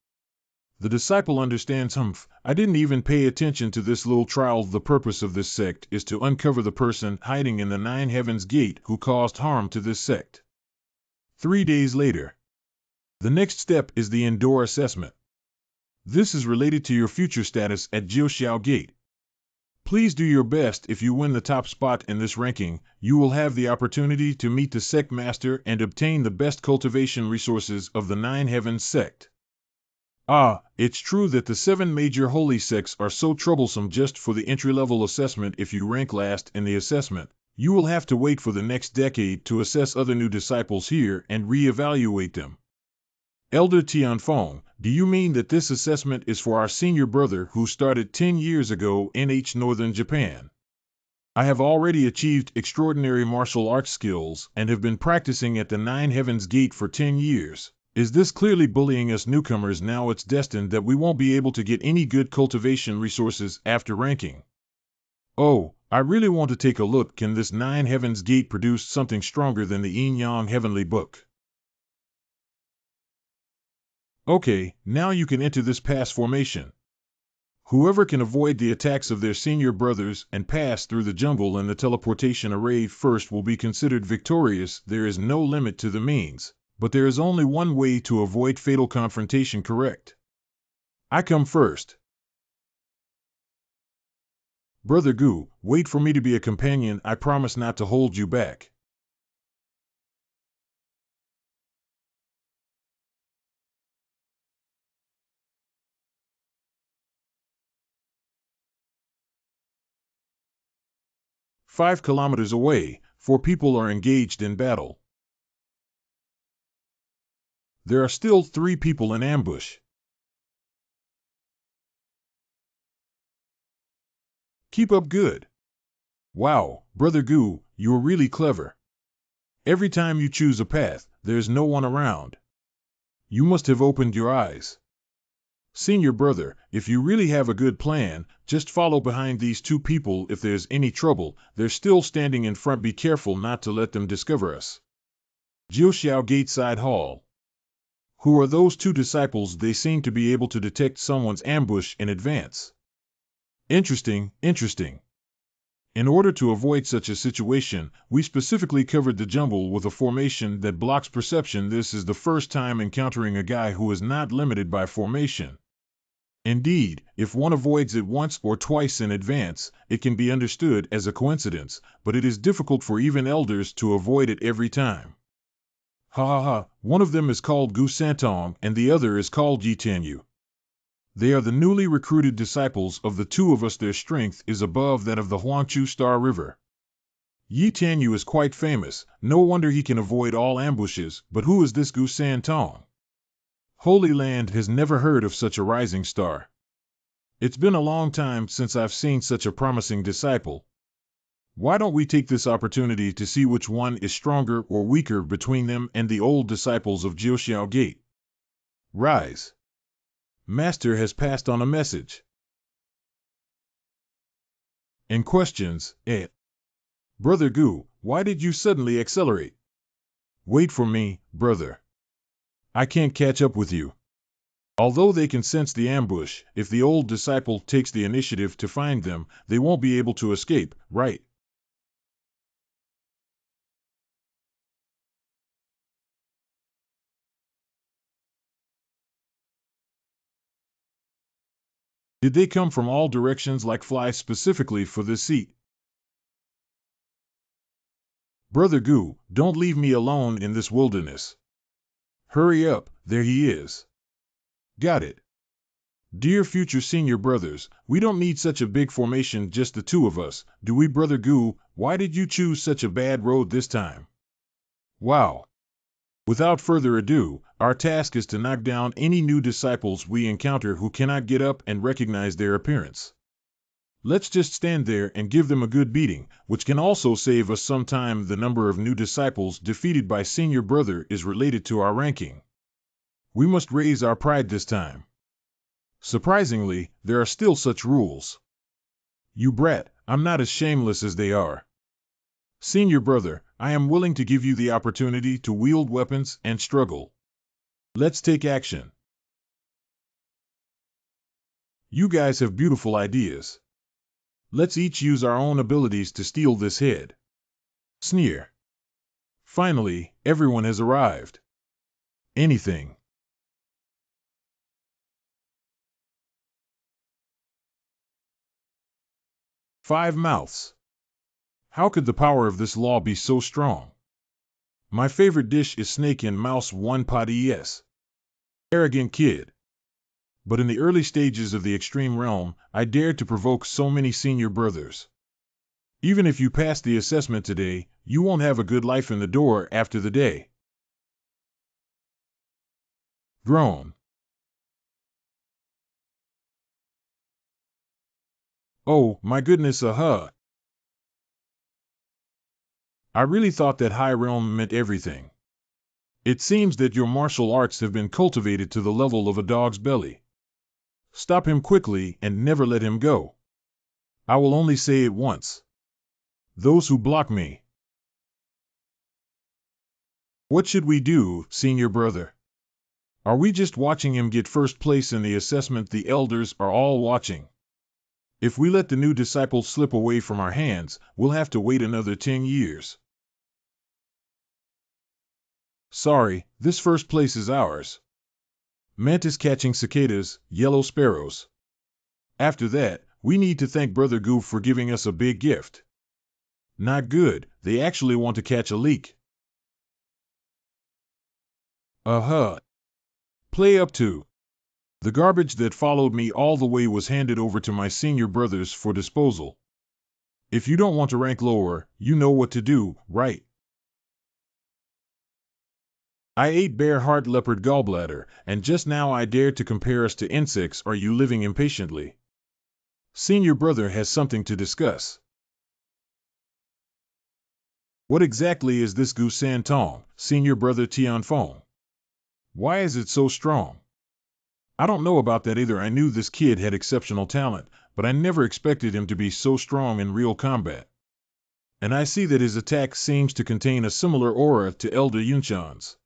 Speaker 1: The disciple understands. I didn't even pay attention to this little trial. The purpose of this sect is to uncover the person hiding in the 9 Heavens Gate who caused harm to this sect. 3 days later. The next step is the indoor assessment. This is related to your future status at Xiao Gate. Please do your best. If you win the top spot in this ranking, you will have the opportunity to meet the sect master and obtain the best cultivation resources of the 9 Heavens sect. Ah, it's true that the 7 major holy sects are so troublesome. Just for the entry-level assessment, if you rank last in the assessment, you will have to wait for the next decade to assess other new disciples here and re-evaluate them. Elder Tianfeng, do you mean that this assessment is for our senior brother who started 10 years ago in northern Japan? I have already achieved extraordinary martial arts skills and have been practicing at the 9 Heavens Gate for 10 years. Is this clearly bullying us newcomers? Now it's destined that we won't be able to get any good cultivation resources after ranking. Oh, I really want to take a look. Can this 9 Heavens Gate produce something stronger than the Yin Yang Heavenly Book? Okay, now you can enter this pass formation. Whoever can avoid the attacks of their senior brothers and pass through the jungle and the teleportation array first will be considered victorious. There is no limit to the means, but there is only one way to avoid fatal confrontation. Correct. I come first. Brother Gu, wait for me to be a companion. I promise not to hold you back. "5 kilometers away, 4 people are engaged in battle. There are still 3 people in ambush. Keep up good. Wow, Brother Gu, you're really clever. Every time you choose a path, there's no one around. You must have opened your eyes. Senior brother, if you really have a good plan, just follow behind these 2 people. If there's any trouble, they're still standing in front. Be careful not to let them discover us." Xiao Gate Side Hall. Who are those 2 disciples? They seem to be able to detect someone's ambush in advance. Interesting, interesting. In order to avoid such a situation, we specifically covered the jungle with a formation that blocks perception. This is the first time encountering a guy who is not limited by formation. Indeed, if one avoids it once or twice in advance, it can be understood as a coincidence, but it is difficult for even elders to avoid it every time. Ha ha ha, one of them is called Gu Santong and the other is called Yi Tianyu. They are the newly recruited disciples of the two of us. Their strength is above that of the Huangchu Star River. Yi Tianyu is quite famous, no wonder he can avoid all ambushes, but who is this Gu Santong? Holy Land has never heard of such a rising star. It's been a long time since I've seen such a promising disciple. Why don't we take this opportunity to see which one is stronger or weaker between them and the old disciples of Xiao Gate? Rise. Master has passed on a message. In questions, Brother Gu, why did you suddenly accelerate? Wait for me, brother. I can't catch up with you. Although they can sense the ambush, if the old disciple takes the initiative to find them, they won't be able to escape, right? Did they come from all directions like flies specifically for this seat? Brother Gu, don't leave me alone in this wilderness. Hurry up, there he is. Got it. Dear future senior brothers, we don't need such a big formation, just the two of us, do we, Brother Gu? Why did you choose such a bad road this time? Wow. Without further ado, our task is to knock down any new disciples we encounter who cannot get up and recognize their appearance. Let's just stand there and give them a good beating, which can also save us some time. The number of new disciples defeated by senior brother is related to our ranking. We must raise our pride this time. Surprisingly, there are still such rules. You brat, I'm not as shameless as they are. Senior brother, I am willing to give you the opportunity to wield weapons and struggle. Let's take action. You guys have beautiful ideas. Let's each use our own abilities to steal this head. Sneer. Finally, everyone has arrived. Anything. Five mouths. How could the power of this law be so strong? My favorite dish is snake and mouse one pot es. Arrogant kid. But in the early stages of the extreme realm, I dared to provoke so many senior brothers. Even if you pass the assessment today, you won't have a good life in the door after the day. Groan. Oh, my goodness, I really thought that high realm meant everything. It seems that your martial arts have been cultivated to the level of a dog's belly. Stop him quickly and never let him go. I will only say it once. Those who block me. What should we do, senior brother? Are we just watching him get first place in the assessment? The elders are all watching. If we let the new disciple slip away from our hands, we'll have to wait another 10 years. Sorry, this first place is ours. Mantis catching cicadas, yellow sparrows. After that, we need to thank Brother Gu for giving us a big gift. Not good, they actually want to catch a leak. Play up to. The garbage that followed me all the way was handed over to my senior brothers for disposal. If you don't want to rank lower, you know what to do, right? I ate bear heart leopard gallbladder, and just now I dared to compare us to insects. Are you living impatiently? Senior brother has something to discuss. What exactly is this Gu San Tong, senior brother Tian Fong? Why is it so strong? I don't know about that either. I knew this kid had exceptional talent, but I never expected him to be so strong in real combat. And I see that his attack seems to contain a similar aura to Elder Yunshan's.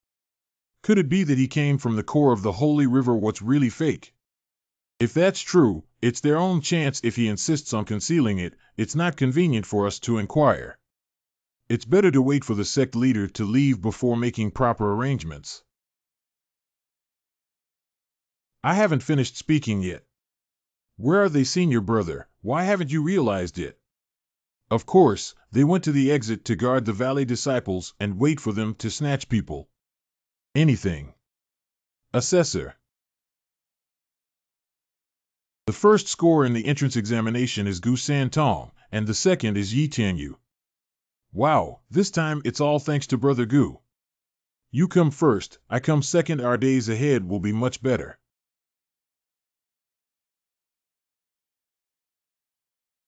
Speaker 1: Could it be that he came from the core of the holy river? What's really fake? If that's true, It's their own chance. If he insists on concealing it, it's not convenient for us to inquire. It's better to wait for the sect leader to leave before making proper arrangements. I haven't finished speaking yet. Where are they, senior brother? Why haven't you realized it? Of course, they went to the exit to guard the valley disciples and wait for them to snatch people. Anything. Assessor. The first score in the entrance examination is Gu San Tong, and the second is Yi Tianyu. Wow, this time it's all thanks to Brother Gu. You come first, I come second. Our days ahead will be much better.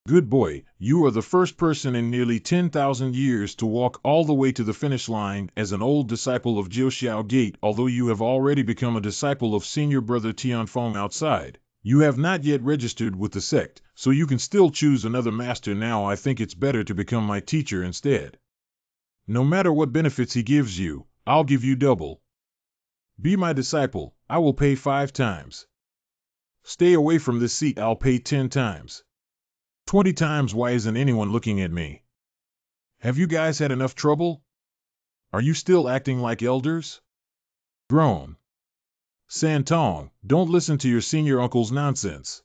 Speaker 1: Good boy, you are the first person in nearly 10,000 years to walk all the way to the finish line as an old disciple of Xiao Gate. Although you have already become a disciple of senior brother Tian outside, you have not yet registered with the sect, so you can still choose another master now. I think it's better to become my teacher instead. No matter what benefits he gives you, I'll give you double. Be my disciple, I will pay 5 times. Stay away from this seat, I'll pay 10 times. 20 times. Why isn't anyone looking at me? Have you guys had enough trouble? Are you still acting like elders? Groan. Santong, don't listen to your senior uncle's nonsense.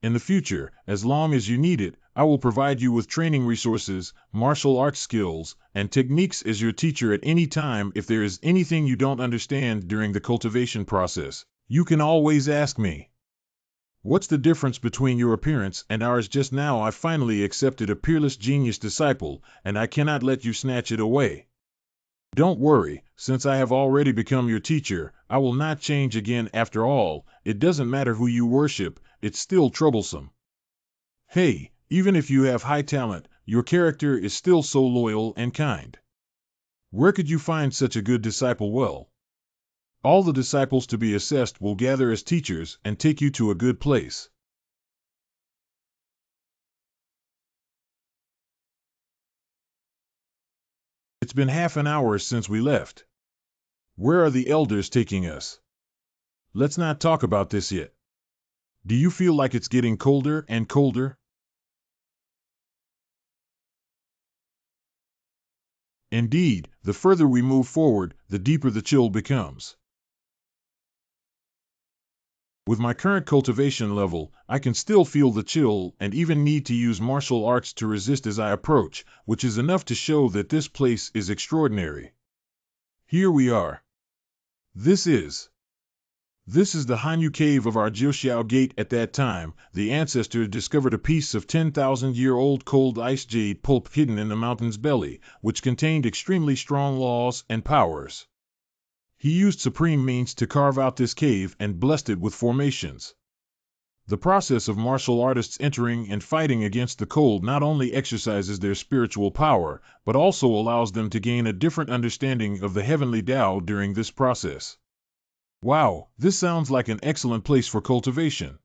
Speaker 1: In the future, as long as you need it, I will provide you with training resources, martial arts skills, and techniques as your teacher at any time. If there is anything you don't understand during the cultivation process, you can always ask me. What's the difference between your appearance and ours? Just now I finally accepted a peerless genius disciple, and I cannot let you snatch it away. Don't worry, since I have already become your teacher, I will not change again. After all, it doesn't matter who you worship, it's still troublesome. Hey, even if you have high talent, your character is still so loyal and kind. Where could you find such a good disciple? Well, all the disciples to be assessed will gather as teachers and take you to a good place. It's been half an hour since we left. Where are the elders taking us? Let's not talk about this yet. Do you feel like it's getting colder and colder? Indeed, the further we move forward, the deeper the chill becomes. With my current cultivation level, I can still feel the chill and even need to use martial arts to resist as I approach, which is enough to show that this place is extraordinary. Here we are. This is the Hanyu cave of our Xiao Gate. At that time, the ancestor discovered a piece of 10,000-year-old cold ice jade pulp hidden in the mountain's belly, which contained extremely strong laws and powers. He used supreme means to carve out this cave and blessed it with formations. The process of martial artists entering and fighting against the cold not only exercises their spiritual power, but also allows them to gain a different understanding of the heavenly Tao during this process. Wow, this sounds like an excellent place for cultivation.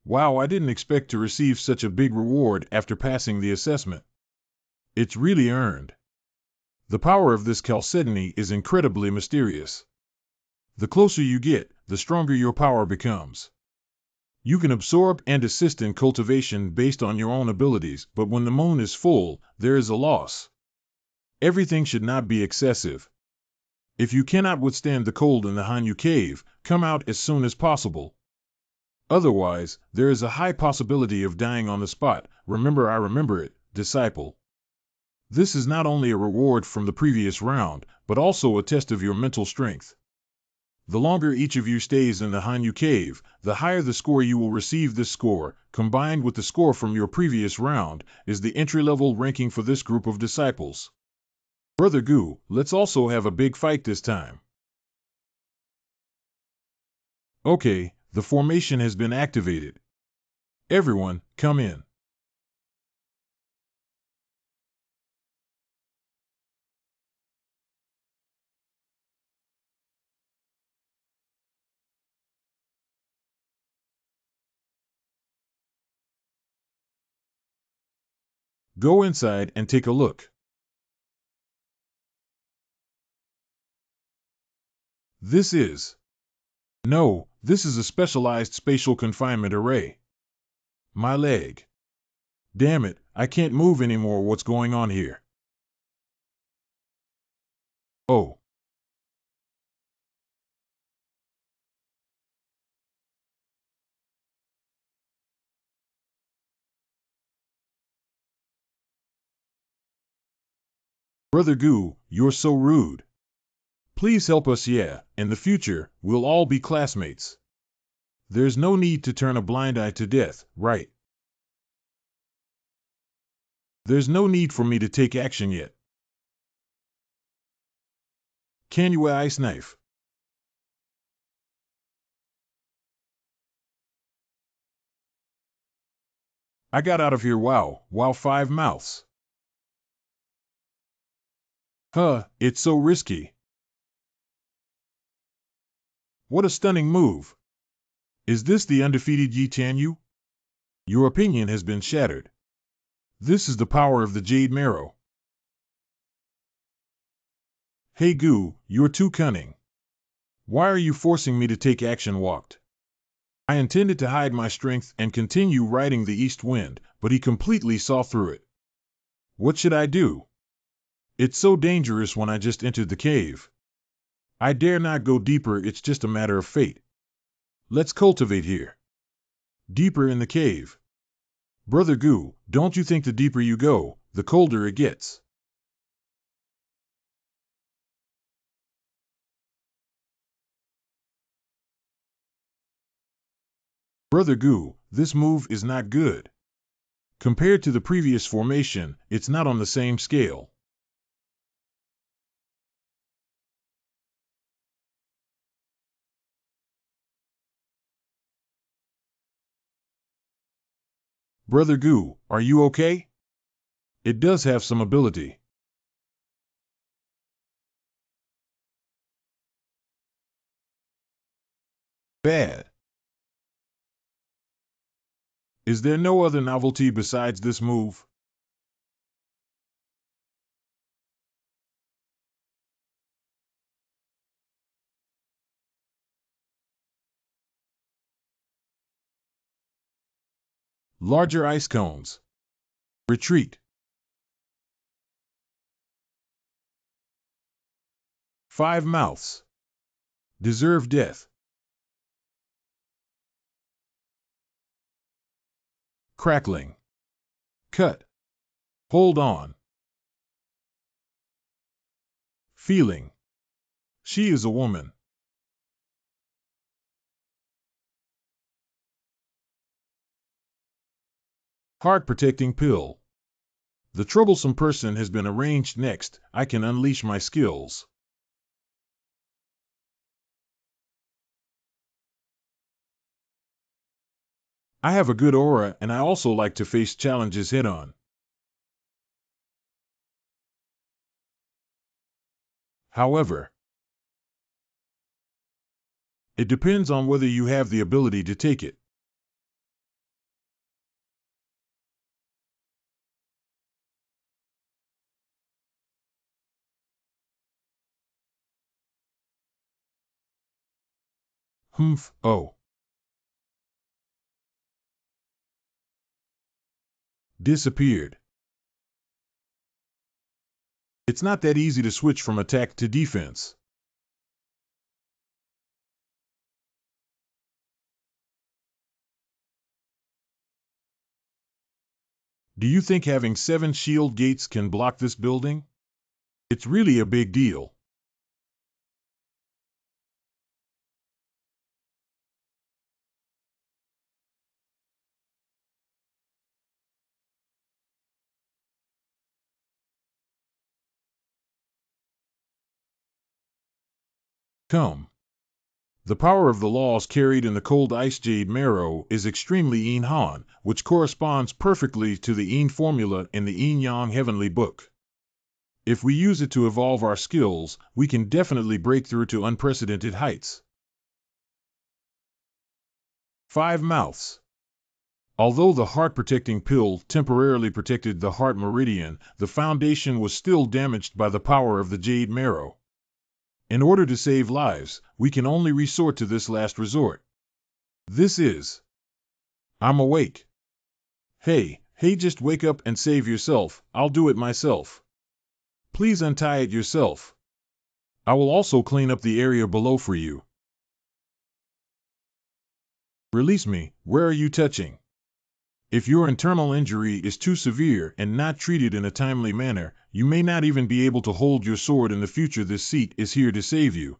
Speaker 1: Wow, I didn't expect to receive such a big reward after passing the assessment. It's really earned. The power of this chalcedony is incredibly mysterious. The closer you get, the stronger your power becomes. You can absorb and assist in cultivation based on your own abilities, but when the moon is full, there is a loss. Everything should not be excessive. If you cannot withstand the cold in the Hanyu cave, come out as soon as possible. Otherwise, there is a high possibility of dying on the spot. Remember, I remember it, disciple. This is not only a reward from the previous round, but also a test of your mental strength. The longer each of you stays in the Hanyu cave, the higher the score you will receive. This score, combined with the score from your previous round, is the entry-level ranking for this group of disciples. Brother Gu, let's also have a big fight this time. Okay, the formation has been activated. Everyone, come in. Go inside and take a look. This is a specialized spatial confinement array. My leg. Damn it, I can't move anymore. What's going on here? Oh. Brother Gu, you're so rude. Please help us. Yeah, in the future, we'll all be classmates. There's no need to turn a blind eye to death, right? There's no need for me to take action yet. Can you ice knife? I got out of here. Wow, 5 mouths. Huh, it's so risky. What a stunning move. Is this the undefeated Yi Tianyu? Your opinion has been shattered. This is the power of the Jade Marrow. Hey Gu, you're too cunning. Why are you forcing me to take action? Walked. I intended to hide my strength and continue riding the east wind, but he completely saw through it. What should I do? It's so dangerous when I just entered the cave. I dare not go deeper. It's just a matter of fate. Let's cultivate here. Deeper in the cave. Brother Gu, don't you think the deeper you go, the colder it gets? Brother Gu, this move is not good. Compared to the previous formation, it's not on the same scale. Brother Gu, are you okay? It does have some ability. Bad. Is there no other novelty besides this move? Larger ice cones. Retreat. 5 mouths. Deserve death. Crackling. Cut. Hold on. Feeling. She is a woman. Heart protecting pill. The troublesome person has been arranged. Next, I can unleash my skills. I have a good aura and I also like to face challenges head on. However, it depends on whether you have the ability to take it. Humph, oh. Disappeared. It's not that easy to switch from attack to defense. Do you think having 7 shield gates can block this building? It's really a big deal. Come. The power of the laws carried in the cold ice jade marrow is extremely Yin Han, which corresponds perfectly to the Yin formula in the Yin Yang Heavenly Book. If we use it to evolve our skills, we can definitely break through to unprecedented heights. 5 mouths. Although the heart-protecting pill temporarily protected the heart meridian, the foundation was still damaged by the power of the jade marrow. In order to save lives, we can only resort to this last resort. This is... I'm awake. Hey, just wake up and save yourself. I'll do it myself. Please untie it yourself. I will also clean up the area below for you. Release me. Where are you touching? If your internal injury is too severe and not treated in a timely manner, you may not even be able to hold your sword in the future. This seat is here to save you.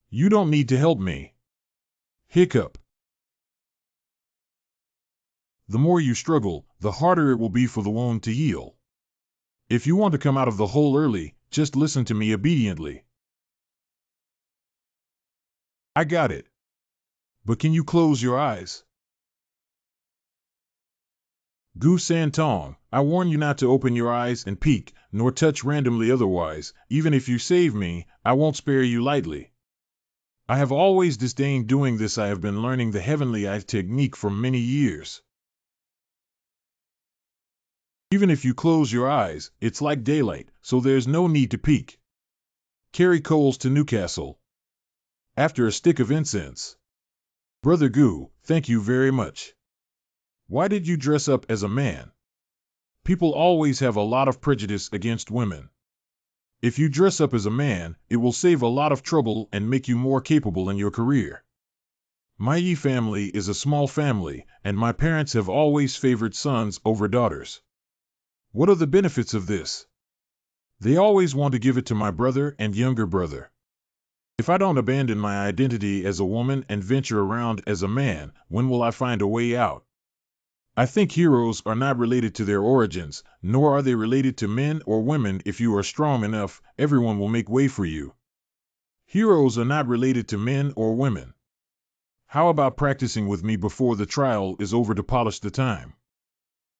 Speaker 1: You don't need to help me. Hiccup. The more you struggle, the harder it will be for the wound to heal. If you want to come out of the hole early, just listen to me obediently. I got it. But can you close your eyes? Gu Santong, I warn you not to open your eyes and peek, nor touch randomly otherwise. Even if you save me, I won't spare you lightly. I have always disdained doing this. I have been learning the heavenly eye technique for many years. Even if you close your eyes, it's like daylight, so there's no need to peek. Carry coals to Newcastle. After a stick of incense. Brother Gu, thank you very much. Why did you dress up as a man? People always have a lot of prejudice against women. If you dress up as a man, it will save a lot of trouble and make you more capable in your career. My Yi family is a small family, and my parents have always favored sons over daughters. What are the benefits of this? They always want to give it to my brother and younger brother. If I don't abandon my identity as a woman and venture around as a man, when will I find a way out? I think heroes are not related to their origins, nor are they related to men or women. If you are strong enough, everyone will make way for you. Heroes are not related to men or women. How about practicing with me before the trial is over to polish the time?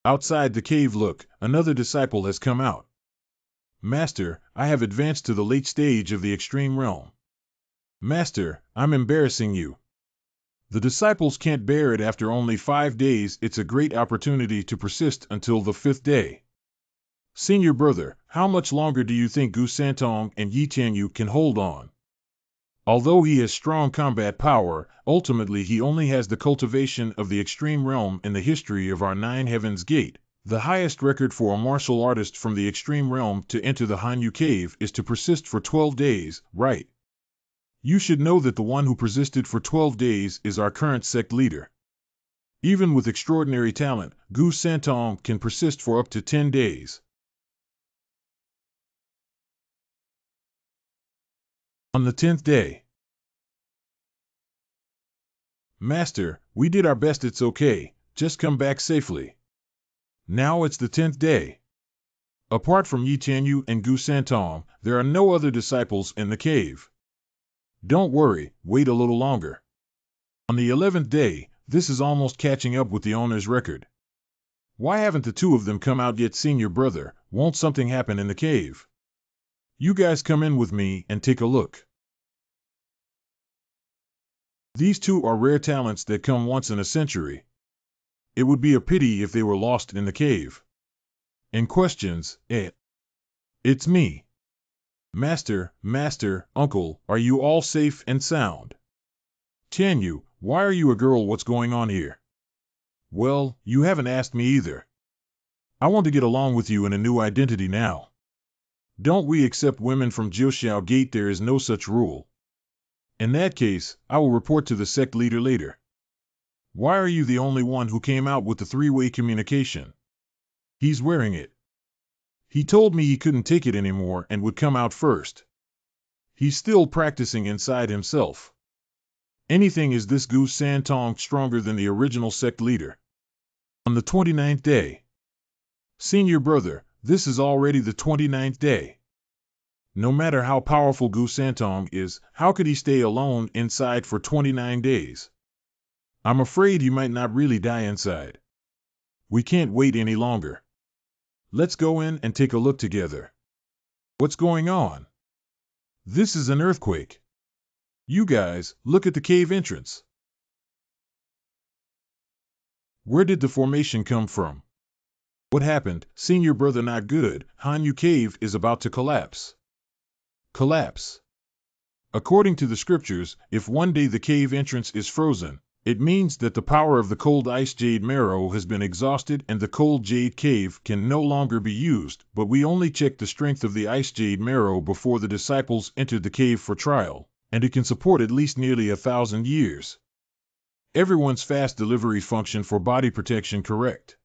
Speaker 1: Outside the cave, look, another disciple has come out. Master, I have advanced to the late stage of the extreme realm. Master, I'm embarrassing you. The disciples can't bear it after only 5 days. It's a great opportunity to persist until the 5th day. Senior brother, how much longer do you think Gu Santong and Yi Tianyu can hold on? Although he has strong combat power, ultimately he only has the cultivation of the extreme realm in the history of our 9 Heavens Gate. The highest record for a martial artist from the extreme realm to enter the Hanyu cave is to persist for 12 days, right? You should know that the one who persisted for 12 days is our current sect leader. Even with extraordinary talent, Gu Santong can persist for up to 10 days. On the 10th day. Master, we did our best. It's okay. Just come back safely. Now it's the 10th day. Apart from Yi Tianyu and Gu Santong, there are no other disciples in the cave. Don't worry, wait a little longer. On the 11th day, this is almost catching up with the owner's record. Why haven't the 2 of them come out yet? Senior brother, won't something happen in the cave? You guys come in with me and take a look. These 2 are rare talents that come once in a century. It would be a pity if they were lost in the cave. And questions, It's me. Master, uncle, are you all safe and sound? Tianyu, why are you a girl? What's going on here? Well, you haven't asked me either. I want to get along with you in a new identity now. Don't we accept women from Xiao Gate? There is no such rule. In that case, I will report to the sect leader later. Why are you the only one who came out with the 3-way communication? He's wearing it. He told me he couldn't take it anymore and would come out first. He's still practicing inside himself. Anything is this Gu Santong stronger than the original sect leader? On the 29th day. Senior brother, this is already the 29th day. No matter how powerful Gu Santong is, how could he stay alone inside for 29 days? I'm afraid he might not really die inside. We can't wait any longer. Let's go in and take a look together. What's going on? This is an earthquake. You guys, look at the cave entrance. Where did the formation come from? What happened? Senior brother, not good. Hanyu cave is about to collapse. Collapse. According to the scriptures, if one day the cave entrance is frozen, It means that the power of the cold ice jade marrow has been exhausted and the cold jade cave can no longer be used, but we only checked the strength of the ice jade marrow before the disciples entered the cave for trial, and it can support at least nearly 1,000 years. Everyone's fast delivery function for body protection correct.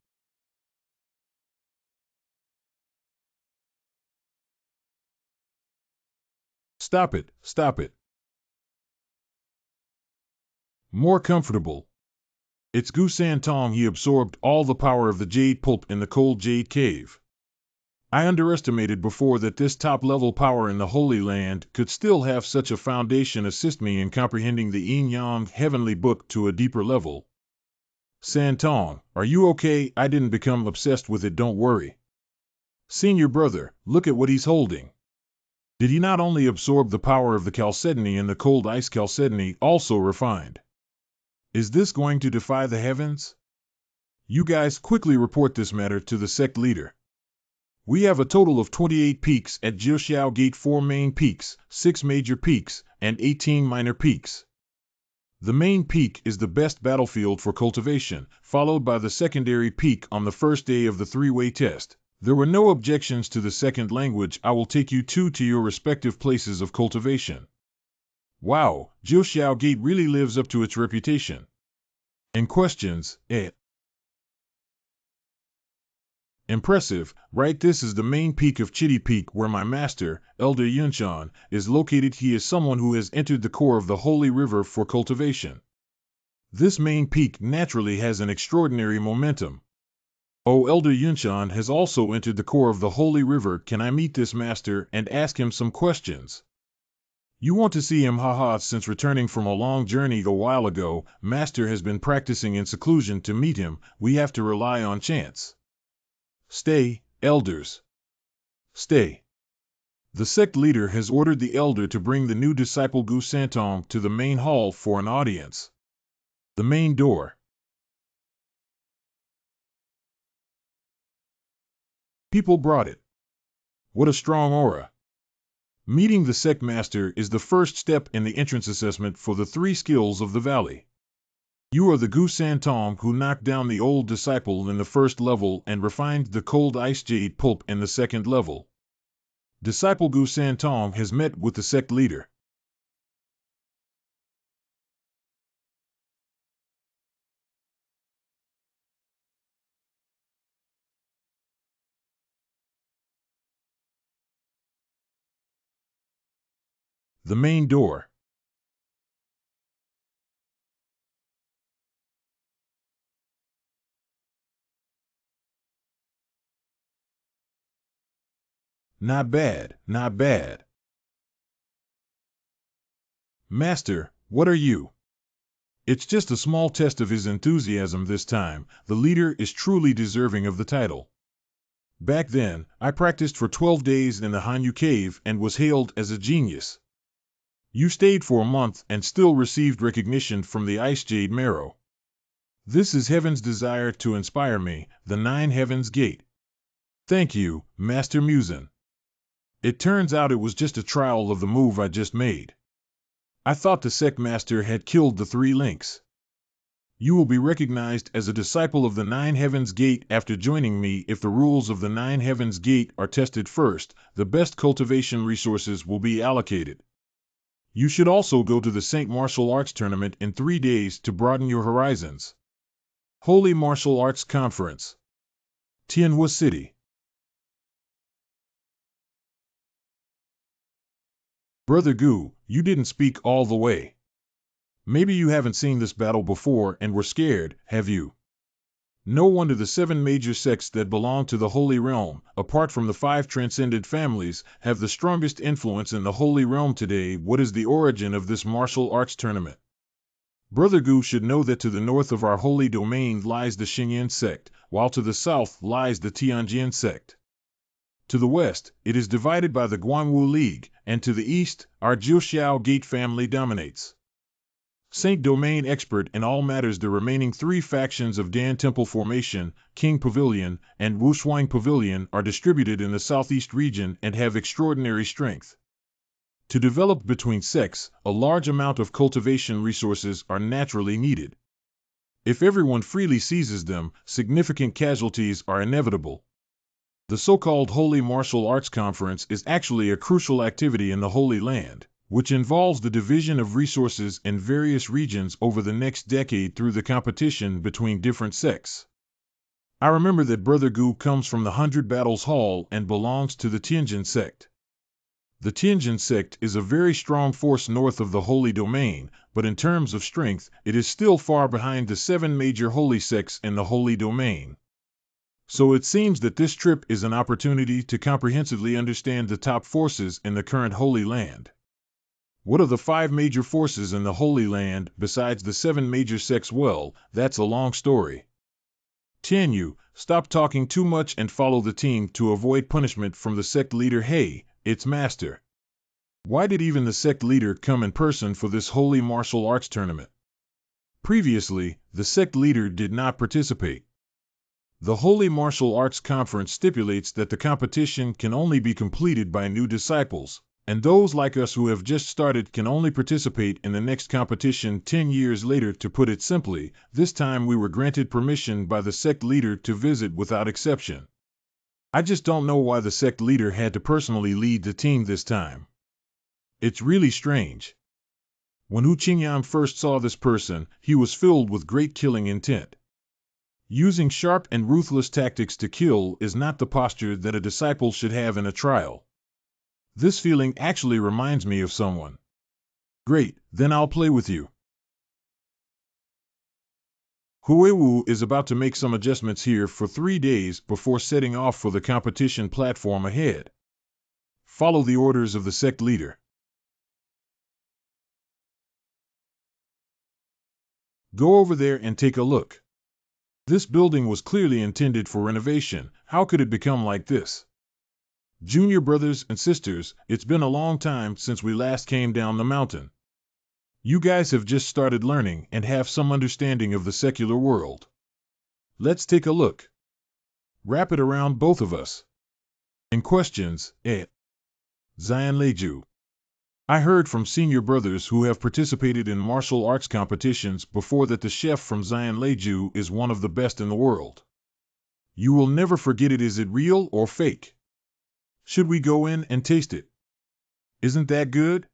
Speaker 1: Stop it, stop it. More comfortable. It's Gu Santong. He absorbed all the power of the jade pulp in the cold jade cave. I underestimated before that this top-level power in the Holy Land could still have such a foundation assist me in comprehending the Yin-Yang heavenly book to a deeper level. Santong, are you okay? I didn't become obsessed with it, don't worry. Senior brother, look at what he's holding. Did he not only absorb the power of the chalcedony and the cold ice chalcedony also refined? Is this going to defy the heavens? You guys quickly report this matter to the sect leader. We have a total of 28 peaks at Xiao Gate, 4 main peaks, 6 major peaks, and 18 minor peaks. The main peak is the best battlefield for cultivation, followed by the secondary peak on the first day of the 3-way test. There were no objections to the second language. I will take you two to your respective places of cultivation. Wow, Xiao Gate really lives up to its reputation. And questions, Impressive, right? This is the main peak of Chitty Peak where my master, Elder Yunshan, is located. He is someone who has entered the core of the Holy River for cultivation. This main peak naturally has an extraordinary momentum. Oh, Elder Yunshan has also entered the core of the Holy River. Can I meet this master and ask him some questions? You want to see him? Haha, since returning from a long journey a while ago, master has been practicing in seclusion. To meet him, we have to rely on chance. Stay, elders. Stay. The sect leader has ordered the elder to bring the new disciple Gu Santong to the main hall for an audience. The main door. People brought it. What a strong aura. Meeting the sect master is the first step in the entrance assessment for the 3 skills of the valley. You are the Gu Santong who knocked down the old disciple in the first level and refined the cold ice jade pulp in the second level. Disciple Gu Santong has met with the sect leader. The main door. Not bad, not bad. Master, what are you? It's just a small test of his enthusiasm this time. The leader is truly deserving of the title. Back then, I practiced for 12 days in the Hanyu cave and was hailed as a genius. You stayed for a month and still received recognition from the Ice Jade Marrow. This is heaven's desire to inspire me, the 9 Heavens Gate. Thank you, Master Musen. It turns out it was just a trial of the move I just made. I thought the sect master had killed the 3 links. You will be recognized as a disciple of the 9 Heavens Gate after joining me. If the rules of the 9 Heavens Gate are tested first, the best cultivation resources will be allocated. You should also go to the Saint Martial Arts Tournament in 3 days to broaden your horizons. Holy Martial Arts Conference. Tianhua City. Brother Gu, you didn't speak all the way. Maybe you haven't seen this battle before and were scared, have you? No wonder the 7 major sects that belong to the Holy Realm, apart from the 5 transcended families, have the strongest influence in the Holy Realm today. What is the origin of this martial arts tournament? Brother Gu should know that to the north of our holy domain lies the Xingyan sect, while to the south lies the Tianjin sect. To the west, it is divided by the Guanwu League, and to the east, our Xiao Gate family dominates. Saint Domain expert in all matters. The remaining 3 factions of Dan Temple Formation, King Pavilion, and Wushuang Pavilion are distributed in the southeast region and have extraordinary strength. To develop between sects, a large amount of cultivation resources are naturally needed. If everyone freely seizes them, significant casualties are inevitable. The so-called Holy Martial Arts Conference is actually a crucial activity in the Holy Land, which involves the division of resources in various regions over the next decade through the competition between different sects. I remember that Brother Gu comes from the 100 Battles Hall and belongs to the Tianjin sect. The Tianjin sect is a very strong force north of the Holy Domain, but in terms of strength, it is still far behind the 7 major holy sects in the Holy Domain. So it seems that this trip is an opportunity to comprehensively understand the top forces in the current Holy Land. What are the 5 major forces in the Holy Land besides the 7 major sects? Well, that's a long story. Tian, stop talking too much and follow the team to avoid punishment from the sect leader. Hey, it's Master. Why did even the sect leader come in person for this holy martial arts tournament? Previously, the sect leader did not participate. The Holy Martial Arts Conference stipulates that the competition can only be completed by new disciples, and those like us who have just started can only participate in the next competition 10 years later. To put it simply, this time we were granted permission by the sect leader to visit without exception. I just don't know why the sect leader had to personally lead the team this time. It's really strange. When Hu Qingyang first saw this person, he was filled with great killing intent. Using sharp and ruthless tactics to kill is not the posture that a disciple should have in a trial. This feeling actually reminds me of someone. Great, then I'll play with you. Huiwu is about to make some adjustments here for 3 days before setting off for the competition platform ahead. Follow the orders of the sect leader. Go over there and take a look. This building was clearly intended for renovation. How could it become like this? Junior brothers and sisters, it's been a long time since we last came down the mountain. You guys have just started learning and have some understanding of the secular world. Let's take a look. Wrap it around both of us. In questions, Xian Leiju. I heard from senior brothers who have participated in martial arts competitions before that the chef from Xian Leiju is one of the best in the world. You will never forget it. Is it real or fake? Should we go in and taste it? Isn't that good?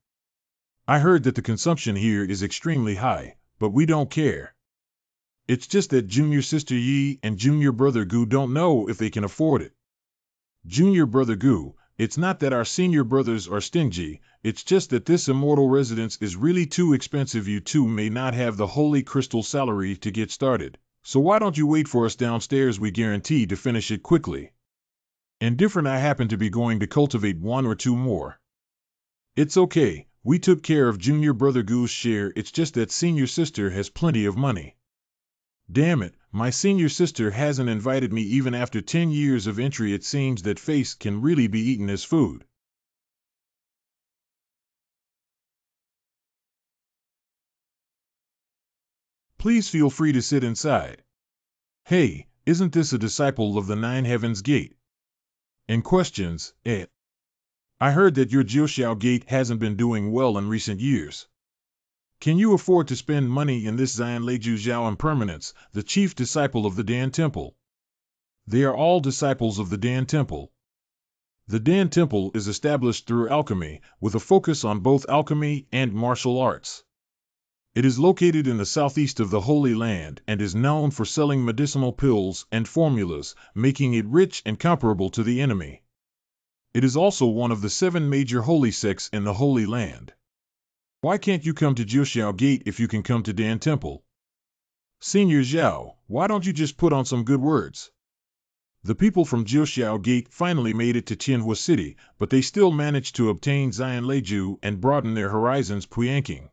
Speaker 1: I heard that the consumption here is extremely high, but we don't care. It's just that junior sister Yi and junior brother Gu don't know if they can afford it. Junior brother Gu, it's not that our senior brothers are stingy, it's just that this immortal residence is really too expensive. You two may not have the holy crystal salary to get started, so why don't you wait for us downstairs? We guarantee to finish it quickly. Indifferent, I happen to be going to cultivate 1 or 2 more. It's okay, we took care of junior brother Gu's share. It's just that senior sister has plenty of money. Damn it, my senior sister hasn't invited me even after 10 years of entry. It seems that face can really be eaten as food. Please feel free to sit inside. Hey, isn't this a disciple of the 9 Heavens Gate? In questions, I heard that your Xiao Gate hasn't been doing well in recent years. Can you afford to spend money in this Xian Leiju Xiao Impermanence, the chief disciple of the Dan Temple? They are all disciples of the Dan Temple. The Dan Temple is established through alchemy, with a focus on both alchemy and martial arts. It is located in the southeast of the Holy Land and is known for selling medicinal pills and formulas, making it rich and comparable to the enemy. It is also one of the 7 major holy sects in the Holy Land. Why can't you come to Xiao Gate if you can come to Dan Temple? Senior Xiao, why don't you just put on some good words? The people from Xiao Gate finally made it to Tianhua City, but they still managed to obtain Xian Leiju and broaden their horizons. Puyanking.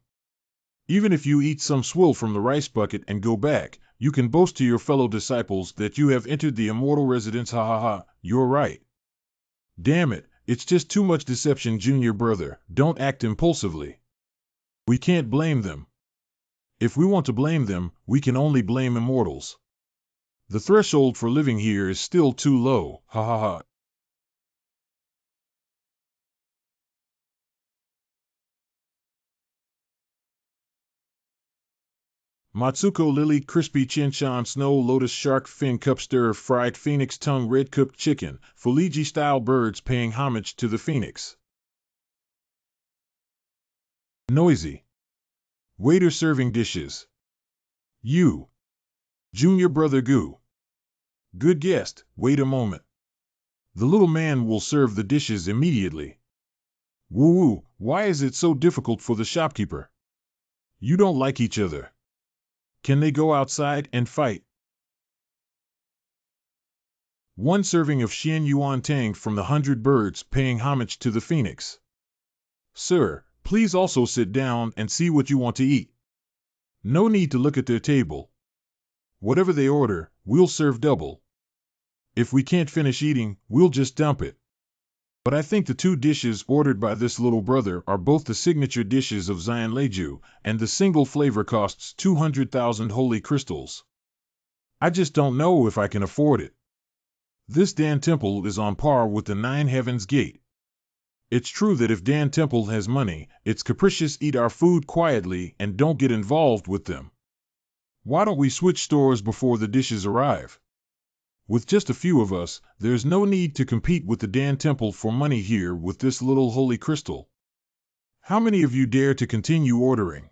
Speaker 1: Even if you eat some swill from the rice bucket and go back, you can boast to your fellow disciples that you have entered the immortal residence. Ha ha ha, you're right. Damn it, it's just too much deception. Junior brother, don't act impulsively. We can't blame them. If we want to blame them, we can only blame immortals. The threshold for living here is still too low. Ha ha ha. Matsuko lily, crispy chinchan, snow lotus, shark fin, cup stir, fried phoenix tongue, red cooked chicken, Fuliggi style birds paying homage to the phoenix. Noisy. Waiter serving dishes. You. Junior brother Gu. Good guest, wait a moment. The little man will serve the dishes immediately. Woo-woo, why is it so difficult for the shopkeeper? You don't like each other. Can they go outside and fight? One serving of Xian Yuan Tang from the 100 birds paying homage to the phoenix. Sir, please also sit down and see what you want to eat. No need to look at their table. Whatever they order, we'll serve double. If we can't finish eating, we'll just dump it. But I think the 2 dishes ordered by this little brother are both the signature dishes of Xian Leiju, and the single flavor costs 200,000 holy crystals. I just don't know if I can afford it. This Dan Temple is on par with the 9 Heavens Gate. It's true that if Dan Temple has money, it's capricious, eat our food quietly and don't get involved with them. Why don't we switch stores before the dishes arrive? With just a few of us, there's no need to compete with the Dan Temple for money here with this little holy crystal. How many of you dare to continue ordering?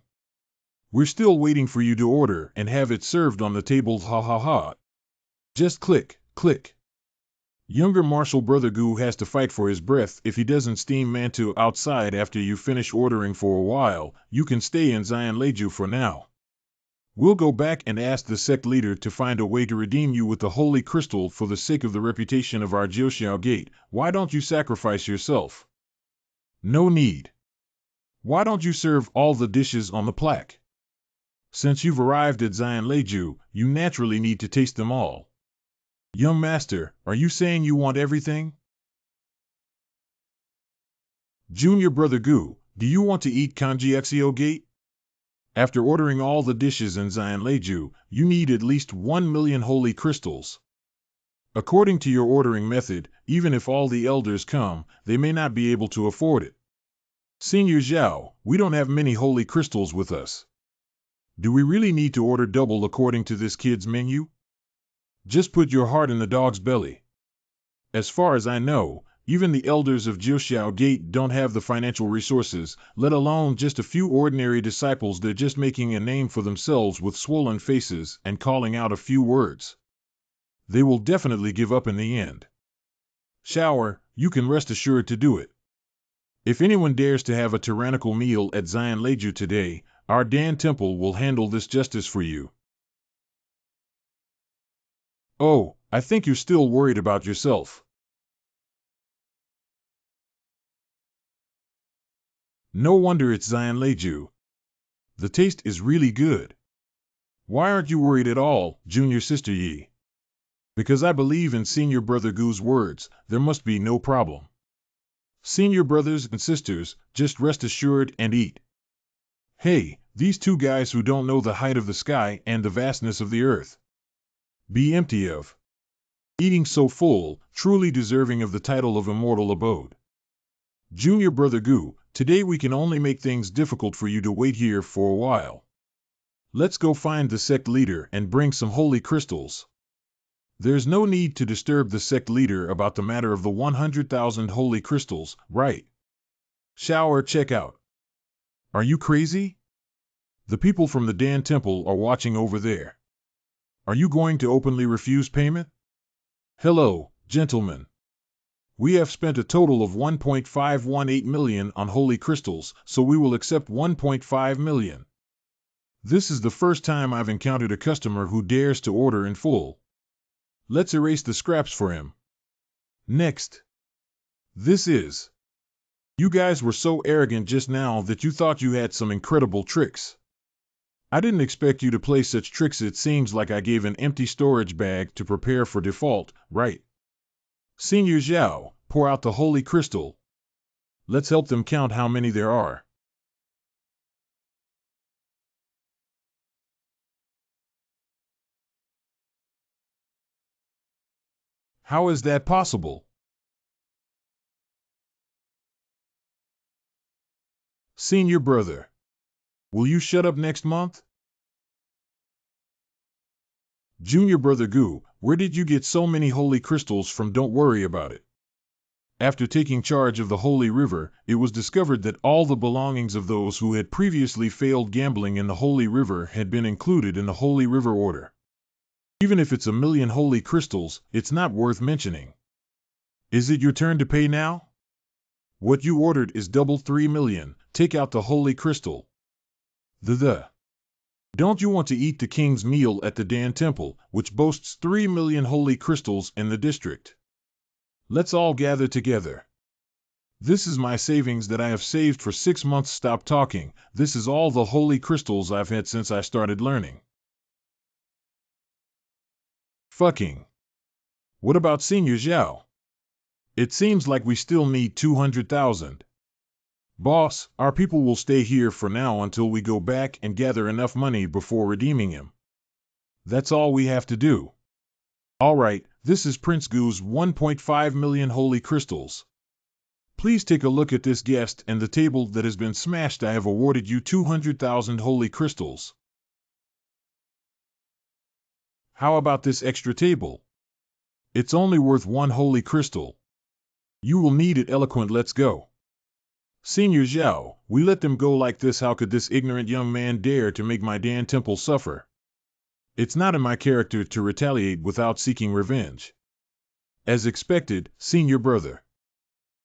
Speaker 1: We're still waiting for you to order and have it served on the table, ha ha ha. Just click, click. Younger Marshal Brother Gu has to fight for his breath if he doesn't steam Mantu outside after you finish ordering for a while. You can stay in Xian Leiju for now. We'll go back and ask the sect leader to find a way to redeem you with the holy crystal for the sake of the reputation of our Jiuxiao gate. Why don't you sacrifice yourself? No need. Why don't you serve all the dishes on the plaque? Since you've arrived at Xian Leiju, you naturally need to taste them all. Young master, are you saying you want everything? Junior brother Gu, do you want to eat Kanjiexio gate? After ordering all the dishes in Xian Leiju, you need at least 1 million holy crystals. According to your ordering method, even if all the elders come, they may not be able to afford it. Senior Xiao, we don't have many holy crystals with us. Do we really need to order double according to this kid's menu? Just put your heart in the dog's belly. As far as I know, even the elders of Jiuxiao Gate don't have the financial resources, let alone just a few ordinary disciples. They're just making a name for themselves with swollen faces and calling out a few words. They will definitely give up in the end. Xiao, you can rest assured to do it. If anyone dares to have a tyrannical meal at Xian Leiju today, our Dan Temple will handle this justice for you. Oh, I think you're still worried about yourself. No wonder it's Xian Leiju. The taste is really good. Why aren't you worried at all, junior sister Yi? Because I believe in senior brother Gu's words, there must be no problem. Senior brothers and sisters, just rest assured and eat. Hey, these 2 guys who don't know the height of the sky and the vastness of the earth. Be empty of. Eating so full, truly deserving of the title of immortal abode. Junior brother Gu, today we can only make things difficult for you to wait here for a while. Let's go find the sect leader and bring some holy crystals. There's no need to disturb the sect leader about the matter of the 100,000 holy crystals, right? Xiao, check out. Are you crazy? The people from the Dan Temple are watching over there. Are you going to openly refuse payment? Hello, gentlemen. We have spent a total of 1.518 million on holy crystals, so we will accept 1.5 million. This is the first time I've encountered a customer who dares to order in full. Let's erase the scraps for him. Next. This is. You guys were so arrogant just now that you thought you had some incredible tricks. I didn't expect you to play such tricks. It seems like I gave an empty storage bag to prepare for default, right? Senior Xiao, pour out the holy crystal. Let's help them count how many there are. How is that possible? Senior brother. Will you shut up next month? Junior Brother Gu, where did you get so many holy crystals from? Don't worry about it. After taking charge of the Holy River, it was discovered that all the belongings of those who had previously failed gambling in the Holy River had been included in the Holy River Order. Even if it's 1,000,000 holy crystals, it's not worth mentioning. Is it your turn to pay now? What you ordered is double 3,000,000. Take out the holy crystal. Don't you want to eat the king's meal at the Dan Temple, which boasts 3,000,000 holy crystals in the district? Let's all gather together. This is my savings that I have saved for 6 months. Stop talking. This is all the holy crystals I've had since I started learning. Fucking. What about Senior Xiao? It seems like we still need 200,000. Boss, our people will stay here for now until we go back and gather enough money before redeeming him. That's all we have to do. All right, this is Prince Gu's 1.5 million holy crystals. Please take a look at this guest and the table that has been smashed. I have awarded you 200,000 holy crystals. How about this extra table? It's only worth 1 holy crystal. You will need it. Eloquent. Let's go. Senior Xiao, we let them go like this. How could this ignorant young man dare to make my Dan Temple suffer? It's not in my character to retaliate without seeking revenge. As expected, Senior Brother.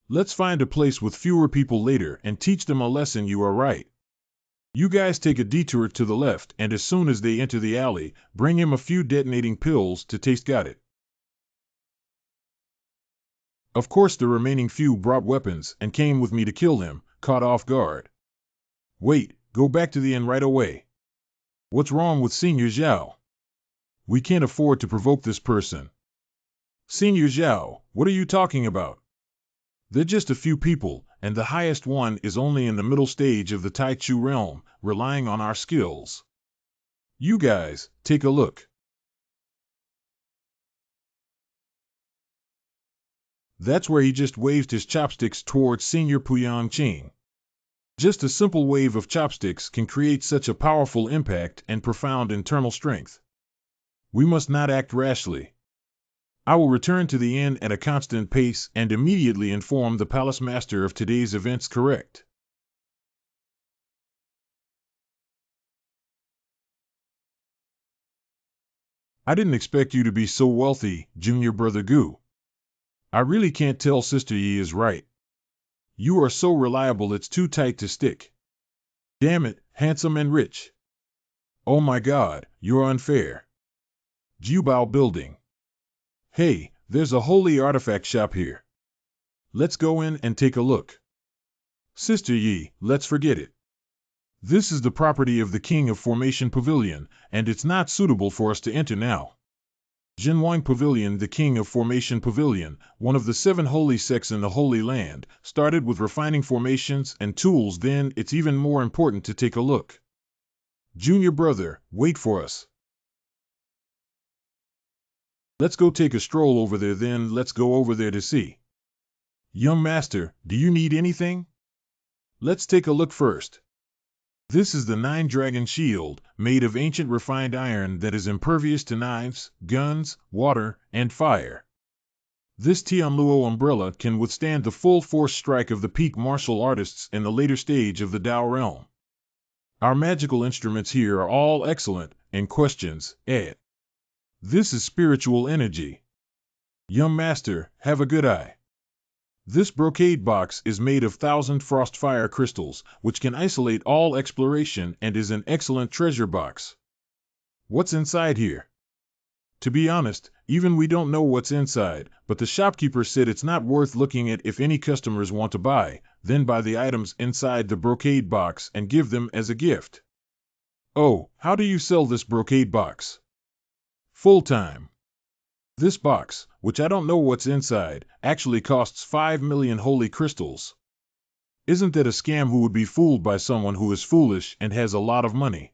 Speaker 1: Let's find a place with fewer people later and teach them a lesson. You are right. You guys take a detour to the left, and as soon as they enter the alley, bring him a few detonating pills to taste. Got it. Of course the remaining few brought weapons and came with me to kill him, caught off guard. Wait, go back to the inn right away. What's wrong with Senior Xiao? We can't afford to provoke this person. Senior Xiao, what are you talking about? They're just a few people, and the highest one is only in the middle stage of the Tai Chu realm, relying on our skills. You guys, take a look. That's where he just waved his chopsticks towards Senior Puyang Qing. Just a simple wave of chopsticks can create such a powerful impact and profound internal strength. We must not act rashly. I will return to the inn at a constant pace and immediately inform the palace master of today's events. Correct. I didn't expect you to be so wealthy, Junior Brother Gu. I really can't tell. Sister Yi is right. You are so reliable it's too tight to stick. Damn it, handsome and rich. Oh my God, you're unfair. Jiubao Building. Hey, there's a holy artifact shop here. Let's go in and take a look. Sister Yi, let's forget it. This is the property of the King of Formation Pavilion, and it's not suitable for us to enter now. Jinwang Pavilion. The King of Formation Pavilion, one of the 7 holy sects in the Holy Land, started with refining formations and tools. Then it's even more important to take a look. Junior Brother, wait for us. Let's go take a stroll over there. Then let's go over there to see. Young Master, do you need anything? Let's take a look first. This is the 9-dragon shield, made of ancient refined iron that is impervious to knives, guns, water, and fire. This Tian Luo umbrella can withstand the full force strike of the peak martial artists in the later stage of the Dao realm. Our magical instruments here are all excellent, and questions, ed. This is spiritual energy. Young Master, have a good eye. This brocade box is made of 1,000 frost fire crystals, which can isolate all exploration and is an excellent treasure box. What's inside here? To be honest, even we don't know what's inside, but the shopkeeper said it's not worth looking at. If any customers want to buy, then buy the items inside the brocade box and give them as a gift. Oh, how do you sell this brocade box? Full-time. This box, which I don't know what's inside, actually costs 5 million holy crystals. Isn't that a scam? Who would be fooled by someone who is foolish and has a lot of money?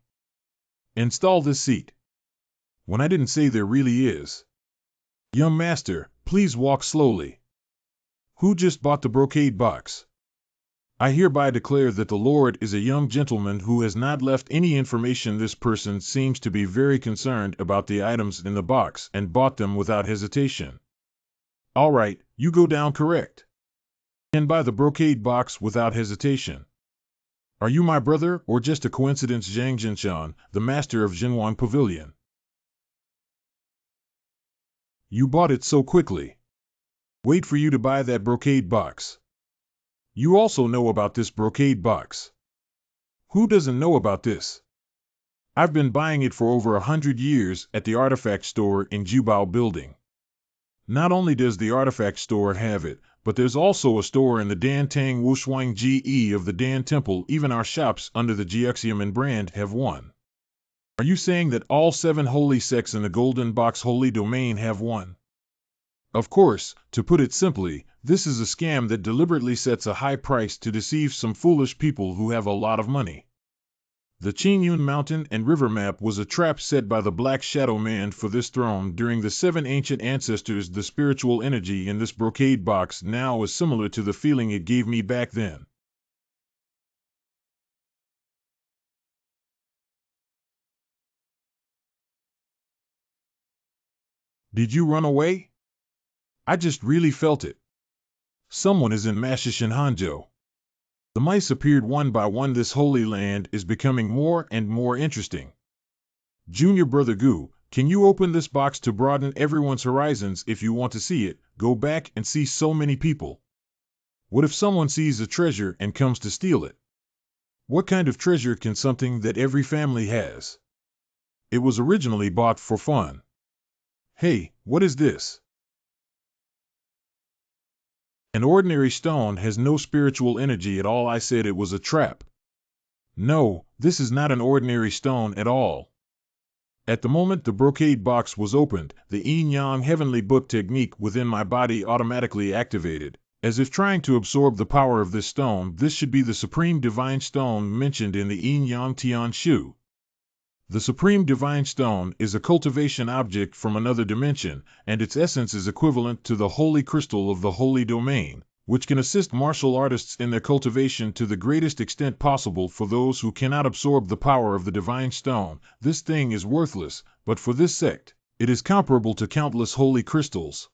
Speaker 1: Install this seat. When I didn't say there really is. Young Master, please walk slowly. Who just bought the brocade box? I hereby declare that the Lord is a young gentleman who has not left any information. This person seems to be very concerned about the items in the box and bought them without hesitation. All right, you go down correct. And buy the brocade box without hesitation. Are you my brother or just a coincidence? Zhang Jinshan, the master of Jinwan Pavilion. You bought it so quickly. Wait for you to buy that brocade box. You also know about this brocade box. Who doesn't know about this? I've been buying it for over 100 years at the artifact store in Jubao building. Not only does the artifact store have it, but there's also a store in the Dantang Wushuang GE of the Dan Temple. Even our shops under the Jiuxiamen brand have one. Are you saying that all 7 holy sects in the Golden Box Holy Domain have one? Of course, to put it simply, this is a scam that deliberately sets a high price to deceive some foolish people who have a lot of money. The Qingyun Mountain and River map was a trap set by the Black Shadow Man for this throne during the 7 ancient ancestors. The spiritual energy in this brocade box now is similar to the feeling it gave me back then. Did you run away? I just really felt it. Someone is in Mashishin Hanzhou. The mice appeared one by one. This holy land is becoming more and more interesting. Junior Brother Gu, can you open this box to broaden everyone's horizons? If you want to see it, go back and see so many people. What if someone sees a treasure and comes to steal it? What kind of treasure can something that every family has? It was originally bought for fun. Hey, what is this? An ordinary stone has no spiritual energy at all. I said it was a trap. No, this is not an ordinary stone at all. At the moment the brocade box was opened, the yin-yang heavenly book technique within my body automatically activated, as if trying to absorb the power of this stone. This should be the supreme divine stone mentioned in the yin-yang Tian Shu. The Supreme Divine Stone is a cultivation object from another dimension, and its essence is equivalent to the Holy Crystal of the Holy Domain, which can assist martial artists in their cultivation to the greatest extent possible. For those who cannot absorb the power of the Divine Stone, this thing is worthless, but for this sect, it is comparable to countless holy crystals.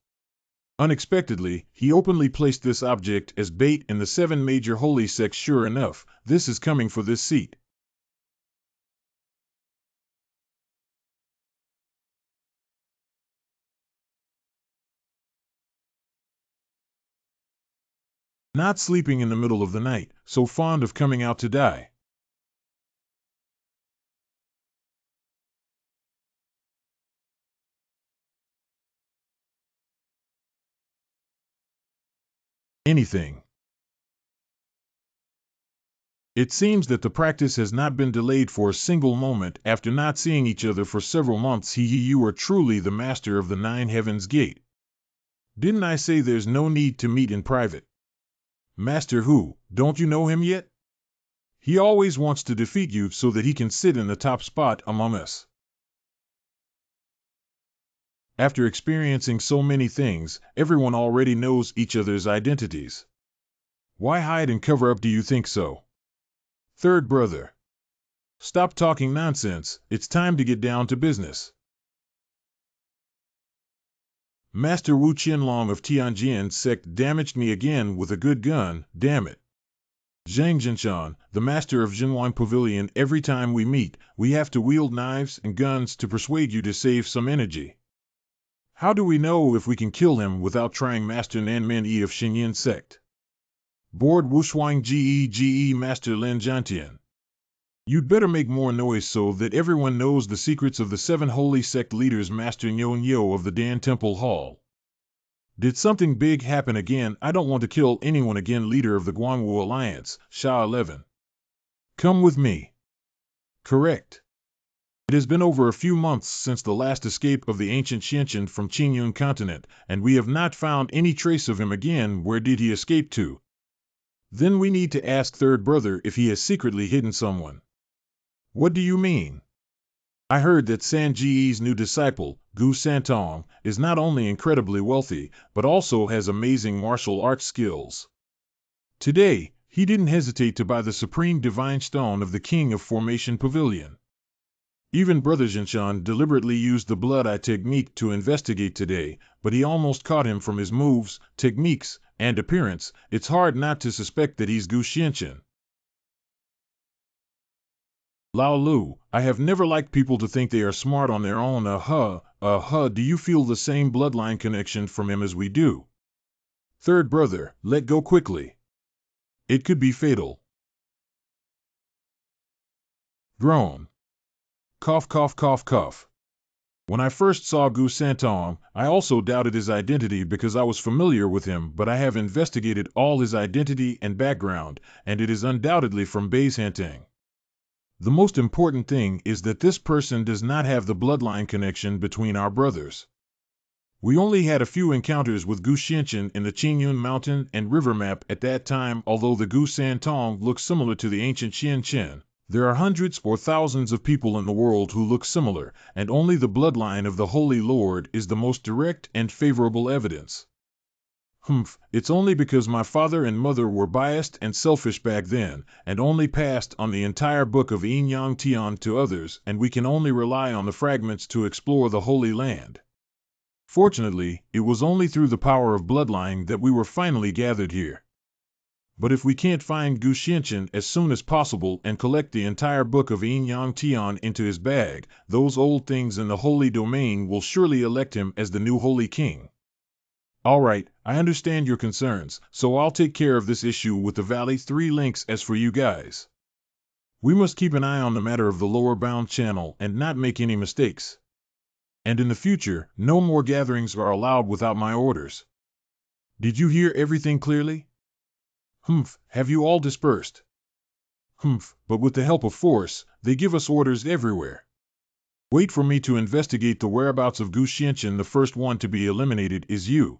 Speaker 1: Unexpectedly, he openly placed this object as bait in the 7 major holy sects. Sure enough, this is coming for this seat. Not sleeping in the middle of the night, so fond of coming out to die. Anything. It seems that the practice has not been delayed for a single moment. After not seeing each other for several months, you are truly the master of the 9 Heavens Gate. Didn't I say there's no need to meet in private? Master who, don't you know him yet? He always wants to defeat you so that he can sit in the top spot among us. After experiencing so many things, everyone already knows each other's identities. Why hide and cover up? Do you think so? Third brother. Stop talking nonsense, it's time to get down to business. Master Wu Qianlong of Tianjin Sect damaged me again with a good gun, damn it. Zhang Jinshan, the master of Jinwan Pavilion, every time we meet, we have to wield knives and guns to persuade you to save some energy. How do we know if we can kill him without trying? Master Nanmen Yi of Xinyin Sect. Board Wushuang GE Master Lin Jiantian. You'd better make more noise so that everyone knows the secrets of the 7 holy sect leaders. Master Nyo of the Dan Temple Hall. Did something big happen again? I don't want to kill anyone again. Leader of the Guangwu Alliance, Xiao 11. Come with me. Correct. It has been over a few months since the last escape of the ancient Xianqian from Qingyun continent, and we have not found any trace of him again. Where did he escape to? Then we need to ask third brother if he has secretly hidden someone. What do you mean? I heard that Sanji's new disciple, Gu Santong, is not only incredibly wealthy, but also has amazing martial arts skills. Today, He didn't hesitate to buy the supreme divine stone of the King of Formation Pavilion. Even Brother Jinshan deliberately used the blood eye technique to investigate today, but he almost caught him from his moves, techniques, and appearance. It's hard not to suspect that he's Gu Xianqian. Lao Lu, I have never liked people to think they are smart on their own. Do you feel the same bloodline connection from him as we do? Third brother, let go quickly. It could be fatal. Groan. Cough, cough, cough, cough. When I first saw Gu Santong, I also doubted his identity because I was familiar with him, but I have investigated all his identity and background, and it is undoubtedly from Beizhantang. The most important thing is that this person does not have the bloodline connection between our brothers. We only had a few encounters with Gu Xianqian in the Qingyun Mountain and River map at that time. Although the Gu Santong looks similar to the ancient Xianqian, there are hundreds or thousands of people in the world who look similar, and only the bloodline of the Holy Lord is the most direct and favorable evidence. It's only because my father and mother were biased and selfish back then, and only passed on the entire book of Yin Yang Tian to others, and we can only rely on the fragments to explore the Holy Land. Fortunately, it was only through the power of bloodline that we were finally gathered here. But if we can't find Gu Xianqian as soon as possible and collect the entire book of Yin Yang Tian into his bag, those old things in the holy domain will surely elect him as the new holy king. All right, I understand your concerns, so I'll take care of this issue with the Valley 3 links. As for you guys, we must keep an eye on the matter of the lower bound channel and not make any mistakes. And in the future, no more gatherings are allowed without my orders. Did you hear everything clearly? Have you all dispersed? But with the help of force, they give us orders everywhere. Wait for me to investigate the whereabouts of Gu Xianqian. The first one to be eliminated is you.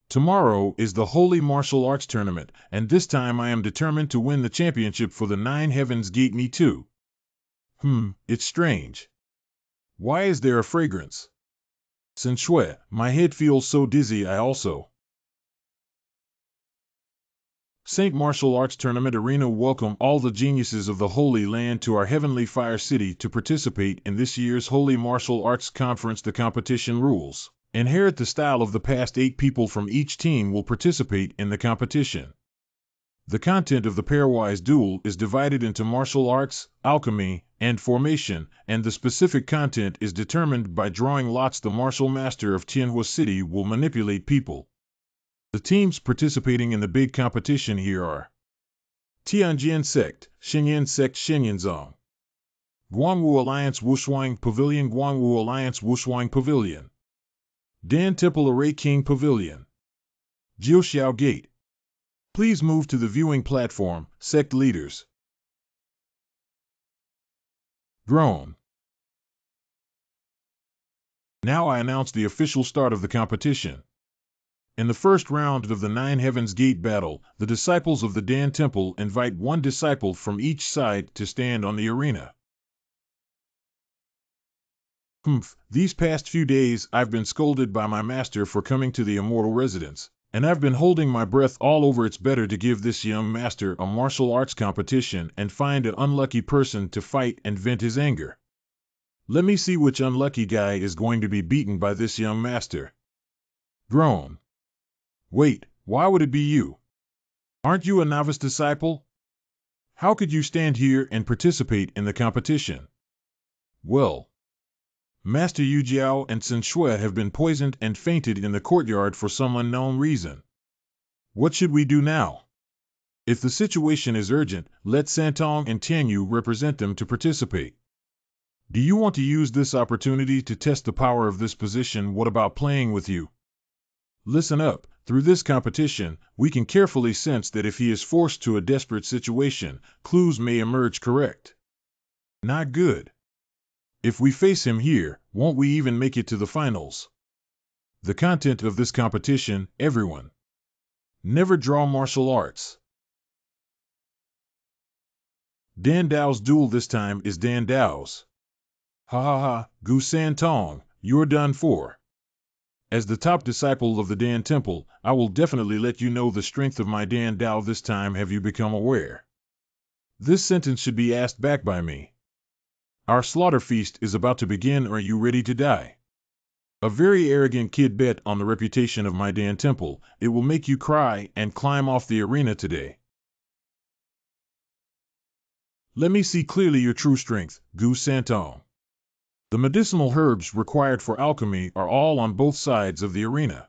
Speaker 1: Tomorrow is the Holy Martial Arts Tournament, and this time I am determined to win the championship for the 9 Heavens Gate. Me too. It's strange. Why is there a fragrance? Sen Shui, my head feels so dizzy. I also. Saint Martial Arts Tournament Arena. Welcome all the geniuses of the Holy Land to our Heavenly Fire City to participate in this year's Holy Martial Arts Conference. The competition rules. Inherit the style of the past. 8 people from each team will participate in the competition. The content of the pairwise duel is divided into martial arts, alchemy, and formation, and the specific content is determined by drawing lots. The martial master of Tianhua City will manipulate people. The teams participating in the big competition here are Tianjin Sect, Xinyan Sect, Xinyanzong. Guangwu Alliance, Wushuang Pavilion, Guangwu Alliance, Wushuang Pavilion. Dan Temple Array King Pavilion. Jiuxiao Gate. Please move to the viewing platform, sect leaders. Groan. Now I announce the official start of the competition. In the first round of the 9 Heavens Gate battle, the disciples of the Dan Temple invite one disciple from each side to stand on the arena. These past few days I've been scolded by my master for coming to the immortal residence, and I've been holding my breath all over. It's better to give this young master a martial arts competition and find an unlucky person to fight and vent his anger. Let me see which unlucky guy is going to be beaten by this young master. Groan. Wait, why would it be you? Aren't you a novice disciple? How could you stand here and participate in the competition? Well, Master Yu Jiao and Sen Shui have been poisoned and fainted in the courtyard for some unknown reason. What should we do now? If the situation is urgent, let Santong and Tianyu represent them to participate. Do you want to use this opportunity to test the power of this position? What about playing with you? Listen up. Through this competition, we can carefully sense that if he is forced to a desperate situation, clues may emerge. Correct. Not good. If we face him here, won't we even make it to the finals? The content of this competition, everyone. Never draw martial arts. Dan Dao's duel this time is Dan Dao's. Ha ha ha, Gu Santong, you're done for. As the top disciple of the Dan Temple, I will definitely let you know the strength of my Dan Dao this time. Have you become aware? This sentence should be asked back by me. Our slaughter feast is about to begin. Are you ready to die? A very arrogant kid bet on the reputation of my Dan Temple. It will make you cry and climb off the arena today. Let me see clearly your true strength, Gu Santong. The medicinal herbs required for alchemy are all on both sides of the arena.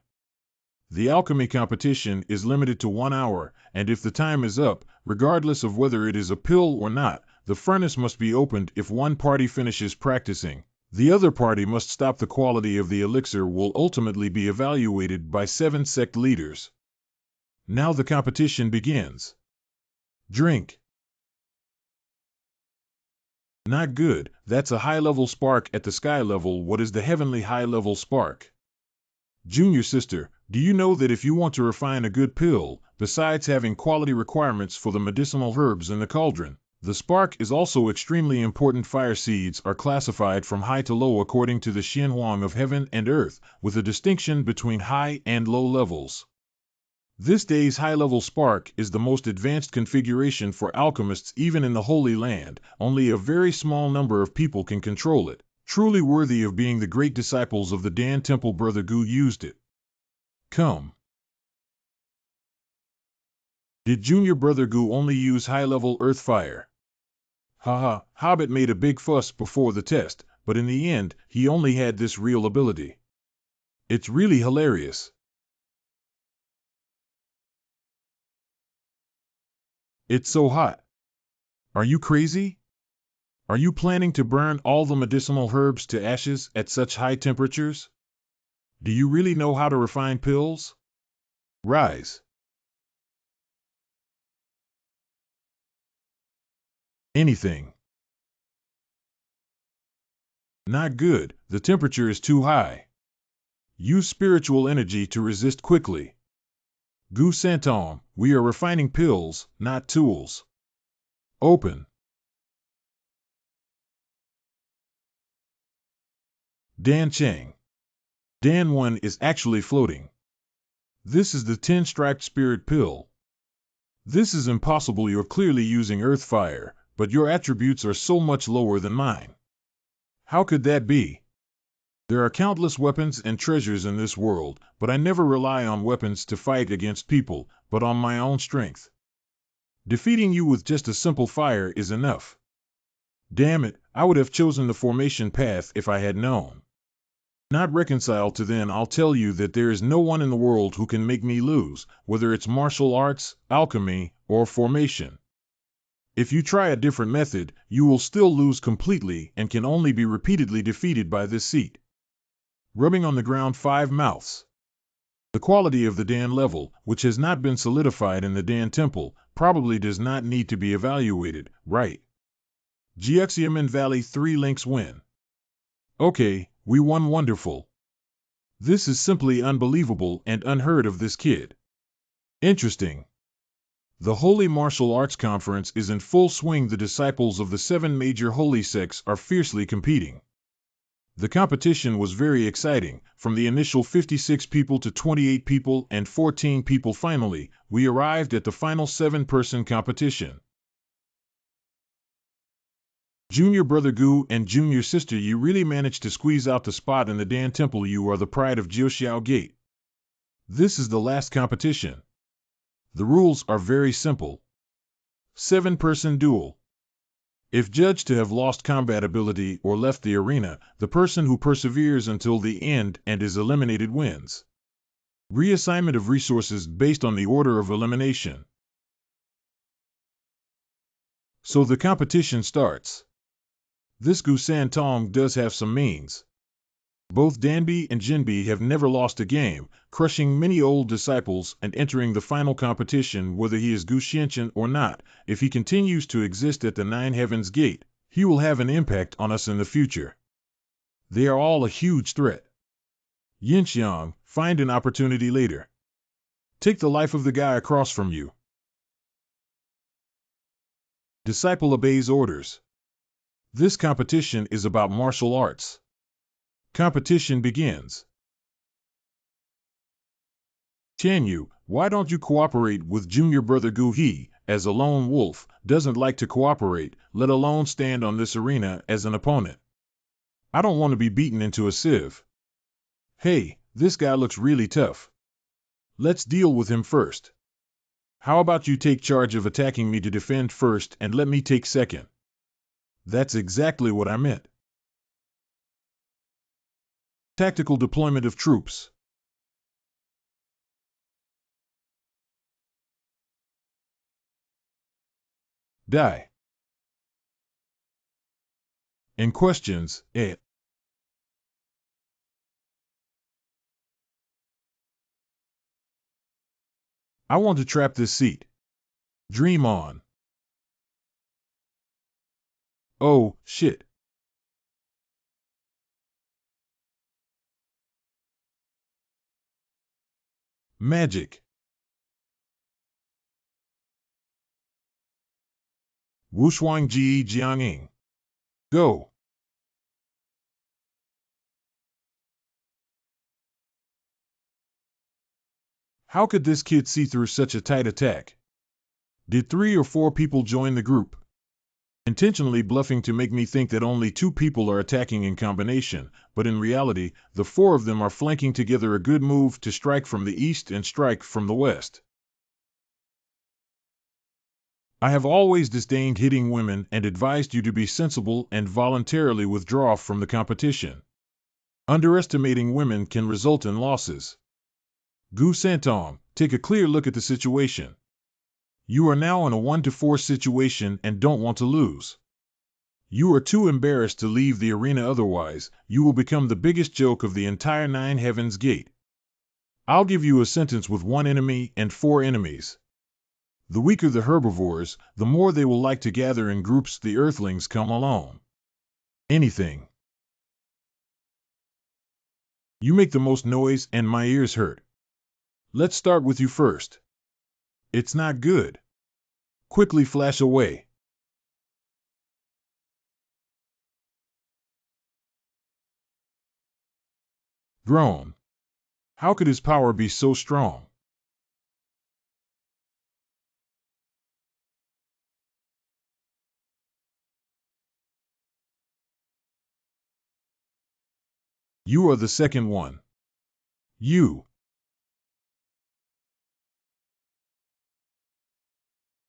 Speaker 1: The alchemy competition is limited to 1 hour, and if the time is up, regardless of whether it is a pill or not, the furnace must be opened. If one party finishes practicing, the other party must stop. The quality of the elixir will ultimately be evaluated by 7 sect leaders. Now the competition begins. Drink. Not good. That's a high-level spark at the sky level. What is the heavenly high-level spark? Junior sister, do you know that if you want to refine a good pill, besides having quality requirements for the medicinal herbs in the cauldron, the spark is also extremely important. Fire seeds are classified from high to low according to the Xianhuang of heaven and earth, with a distinction between high and low levels. This day's high-level spark is the most advanced configuration for alchemists even in the Holy Land. Only a very small number of people can control it. Truly worthy of being the great disciples of the Dan Temple. Brother Gu used it. Come. Did Junior Brother Gu only use high-level earth fire? Haha, Hobbit made a big fuss before the test, but in the end, he only had this real ability. It's really hilarious. It's so hot. Are you crazy? Are you planning to burn all the medicinal herbs to ashes at such high temperatures? Do you really know how to refine pills? Rise. Anything. Not good. The temperature is too high. Use spiritual energy to resist quickly. Gu Santong, we are refining pills, not tools. Open. Dan Cheng. Dan 1 is actually floating. This is the 10-striped spirit pill. This is impossible. You're clearly using earth fire, but your attributes are so much lower than mine. How could that be? There are countless weapons and treasures in this world, but I never rely on weapons to fight against people, but on my own strength. Defeating you with just a simple fire is enough. Damn it, I would have chosen the formation path if I had known. Not reconciled to then, I'll tell you that there is no one in the world who can make me lose, whether it's martial arts, alchemy, or formation. If you try a different method, you will still lose completely and can only be repeatedly defeated by this seat. Rubbing on the ground 5 mouths. The quality of the Dan level, which has not been solidified in the Dan Temple, probably does not need to be evaluated, right? Jiuxiamen Valley 3 links win. Okay, we won. Wonderful. This is simply unbelievable and unheard of. This kid. Interesting. The Holy Martial Arts Conference is in full swing. The disciples of the 7 major holy sects are fiercely competing. The competition was very exciting, from the initial 56 people to 28 people and 14 people. Finally, we arrived at the final 7-person competition. Junior Brother Gu and Junior Sister, you really managed to squeeze out the spot in the Dan Temple. You are the pride of Xiao Gate. This is the last competition. The rules are very simple. 7-person duel. If judged to have lost combat ability or left the arena, the person who perseveres until the end and is eliminated wins. Reassignment of resources based on the order of elimination. So the competition starts. This Gu Santong does have some means. Both Danbi and Jinbi have never lost a game, crushing many old disciples and entering the final competition. Whether he is Gu Xianqian or not, if he continues to exist at the 9 Heavens Gate, he will have an impact on us in the future. They are all a huge threat. Yinxiang, find an opportunity later. Take the life of the guy across from you. Disciple obeys orders. This competition is about martial arts. Competition begins. Tian, why don't you cooperate with junior brother Gu? He, as a lone wolf, doesn't like to cooperate, let alone stand on this arena as an opponent. I don't want to be beaten into a sieve. Hey, this guy looks really tough. Let's deal with him first. How about you take charge of attacking me to defend first and let me take second? That's exactly what I meant. Tactical deployment of troops. Die. In questions, I want to trap this seat. Dream on. Oh, shit. Magic. Wushuang Ji Jianging. Go. How could this kid see through such a tight attack? Did 3 or 4 people join the group? Intentionally bluffing to make me think that only 2 people are attacking in combination, but in reality, the 4 of them are flanking together, a good move to strike from the east and strike from the west. I have always disdained hitting women and advised you to be sensible and voluntarily withdraw from the competition. Underestimating women can result in losses. Gu Santong, take a clear look at the situation. You are now in a 1-4 situation and don't want to lose. You are too embarrassed to leave the arena, otherwise, you will become the biggest joke of the entire 9 Heavens Gate. I'll give you a sentence with 1 enemy and 4 enemies. The weaker the herbivores, the more they will like to gather in groups. The earthlings come alone. Anything. You make the most noise and my ears hurt. Let's start with you first. It's not good. Quickly flash away. Groan. How could his power be so strong? You are the second one. You.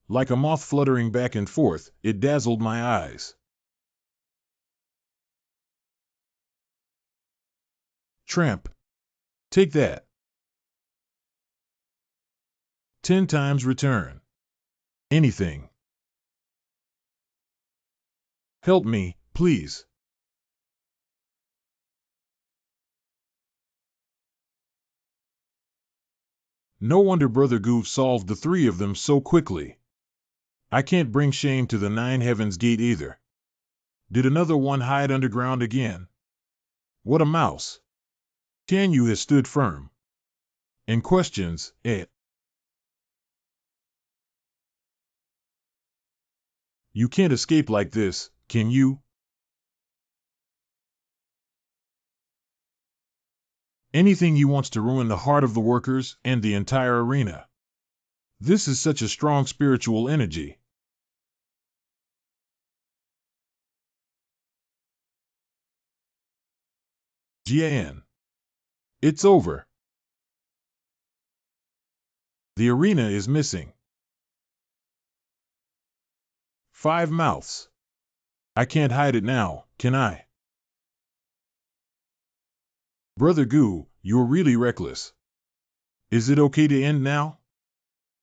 Speaker 1: Like a moth fluttering back and forth, it dazzled my eyes. Tramp. Take that. 10 times return. Anything. Help me, please. No wonder Brother Gu solved the 3 of them so quickly. I can't bring shame to the 9 Heavens Gate either. Did another one hide underground again? What a mouse. Tian has stood firm. In questions, You can't escape like this, can you? Anything he wants to ruin the heart of the workers and the entire arena. This is such a strong spiritual energy. Jian. It's over. The arena is missing. 5 mouths. I can't hide it now, can I? Brother Gu, you're really reckless. Is it okay to end now?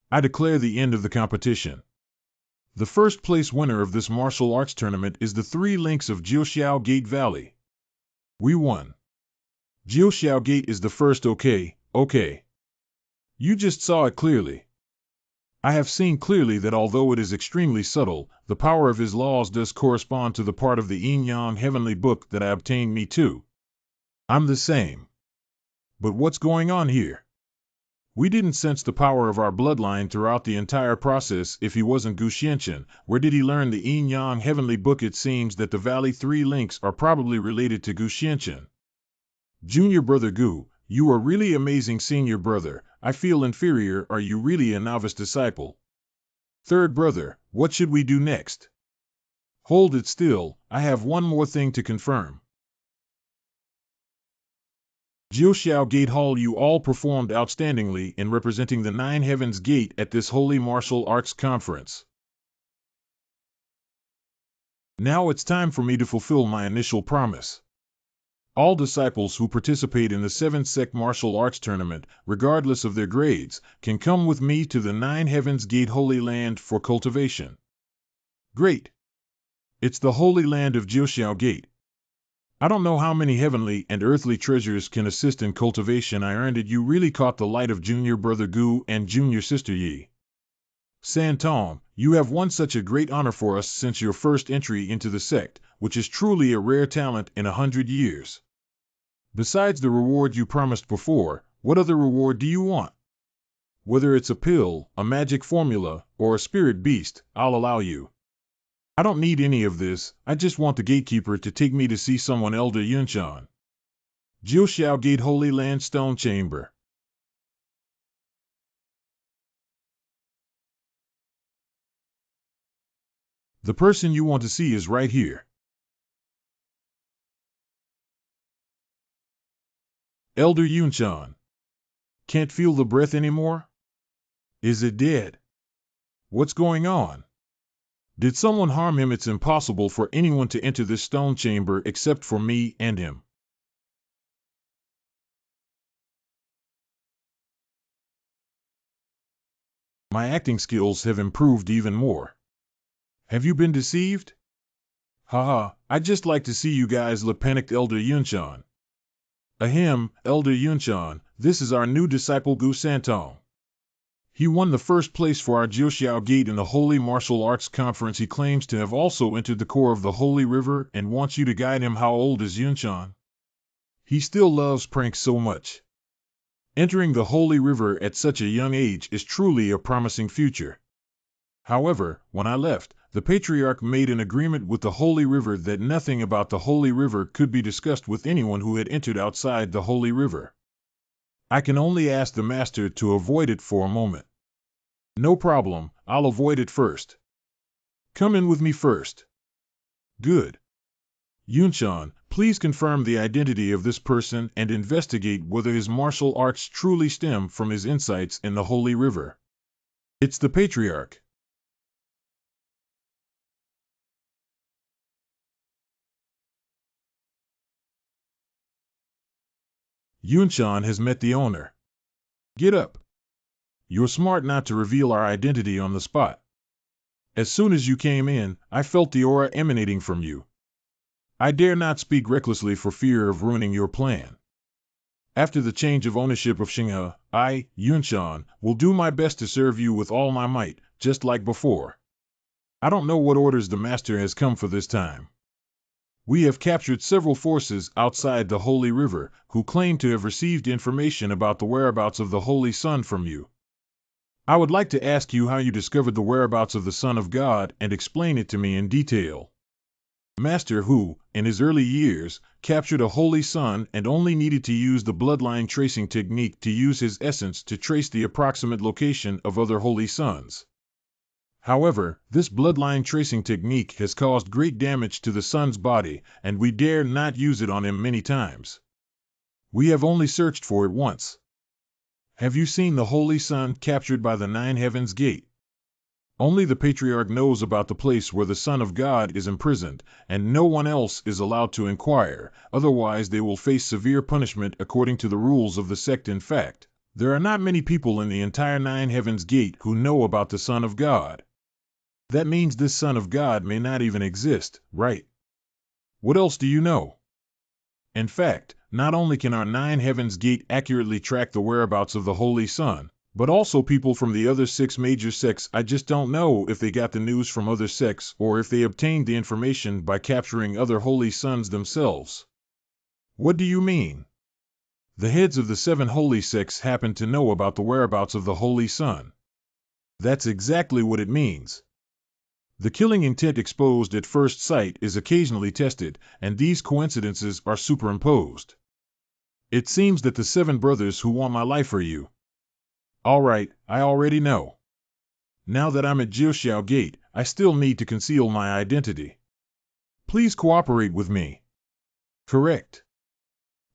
Speaker 1: I declare the end of the competition. The first place winner of this martial arts tournament is the 3 links of Xiao Gate Valley. We won. Xiao Gate is the first. Okay. You just saw it clearly. I have seen clearly that although it is extremely subtle, the power of his laws does correspond to the part of the Yin-Yang heavenly book that I obtained me too. I'm the same. But what's going on here? We didn't sense the power of our bloodline throughout the entire process. If he wasn't Gu Xianchen, where did he learn the Yin-Yang heavenly book? It seems that the Valley 3 links are probably related to Gu Xianchen. Junior brother Gu, you are really amazing. Senior brother, I feel inferior. Are you really a novice disciple? Third brother, what should we do next? Hold it still, I have one more thing to confirm. Xiao Gate Hall, you all performed outstandingly in representing the Nine Heavens Gate at this Holy Martial Arts Conference. Now it's time for me to fulfill my initial promise. All disciples who participate in the 7th Sect Martial Arts Tournament, regardless of their grades, can come with me to the Nine Heavens Gate Holy Land for cultivation. Great! It's the Holy Land of Xiao Gate. I don't know how many heavenly and earthly treasures can assist in cultivation. I earned it. You really caught the light of Junior Brother Gu and Junior Sister Yi. Santong, you have won such a great honor for us since your first entry into the sect, which is truly a rare talent in 100 years. Besides the reward you promised before, what other reward do you want? Whether it's a pill, a magic formula, or a spirit beast, I'll allow you. I don't need any of this, I just want the gatekeeper to take me to see someone. Elder Yunshan. Xiao Gate Holy Land Stone Chamber. The person you want to see is right here. Elder Yunshan. Can't feel the breath anymore? Is it dead? What's going on? Did someone harm him? It's impossible for anyone to enter this stone chamber except for me and him. My acting skills have improved even more. Have you been deceived? Haha, I'd just like to see you guys look panicked. Elder Yunshan. Ahem, Elder Yunshan, this is our new disciple Gu Santong. He won the first place for our Xiao Gate in the Holy Martial Arts Conference. He claims to have also entered the core of the Holy River and wants you to guide him. How old is Yunshan? He still loves pranks so much. Entering the Holy River at such a young age is truly a promising future. However, when I left, the Patriarch made an agreement with the Holy River that nothing about the Holy River could be discussed with anyone who had entered outside the Holy River. I can only ask the Master to avoid it for a moment. No problem, I'll avoid it first. Come in with me first. Good. Yunshan, please confirm the identity of this person and investigate whether his martial arts truly stem from his insights in the Holy River. It's the Patriarch. Yunshan has met the owner. Get up. You're smart not to reveal our identity on the spot. As soon as you came in, I felt the aura emanating from you. I dare not speak recklessly for fear of ruining your plan. After the change of ownership of Xinghe, I, Yunshan, will do my best to serve you with all my might, just like before. I don't know what orders the Master has come for this time. We have captured several forces outside the Holy River who claim to have received information about the whereabouts of the Holy Sun from you. I would like to ask you how you discovered the whereabouts of the Son of God and explain it to me in detail. Master who, in his early years, captured a Holy Sun and only needed to use the bloodline tracing technique to use his essence to trace the approximate location of other Holy Suns. However, this bloodline tracing technique has caused great damage to the Sun's body, and we dare not use it on him many times. We have only searched for it once. Have you seen the Holy Sun captured by the Nine Heavens Gate? Only the Patriarch knows about the place where the Son of God is imprisoned, and no one else is allowed to inquire, otherwise they will face severe punishment according to the rules of the sect. In fact, there are not many people in the entire Nine Heavens Gate who know about the Son of God. That means this Son of God may not even exist, right? What else do you know? In fact, not only can our Nine Heavens Gate accurately track the whereabouts of the Holy Sun, but also people from the other 6 major sects. I just don't know if they got the news from other sects or if they obtained the information by capturing other Holy Suns themselves. What do you mean? The heads of the 7 holy sects happen to know about the whereabouts of the Holy Sun. That's exactly what it means. The killing intent exposed at first sight is occasionally tested, and these coincidences are superimposed. It seems that the 7 brothers who want my life are you. Alright, I already know. Now that I'm at Xiao Gate, I still need to conceal my identity. Please cooperate with me. Correct.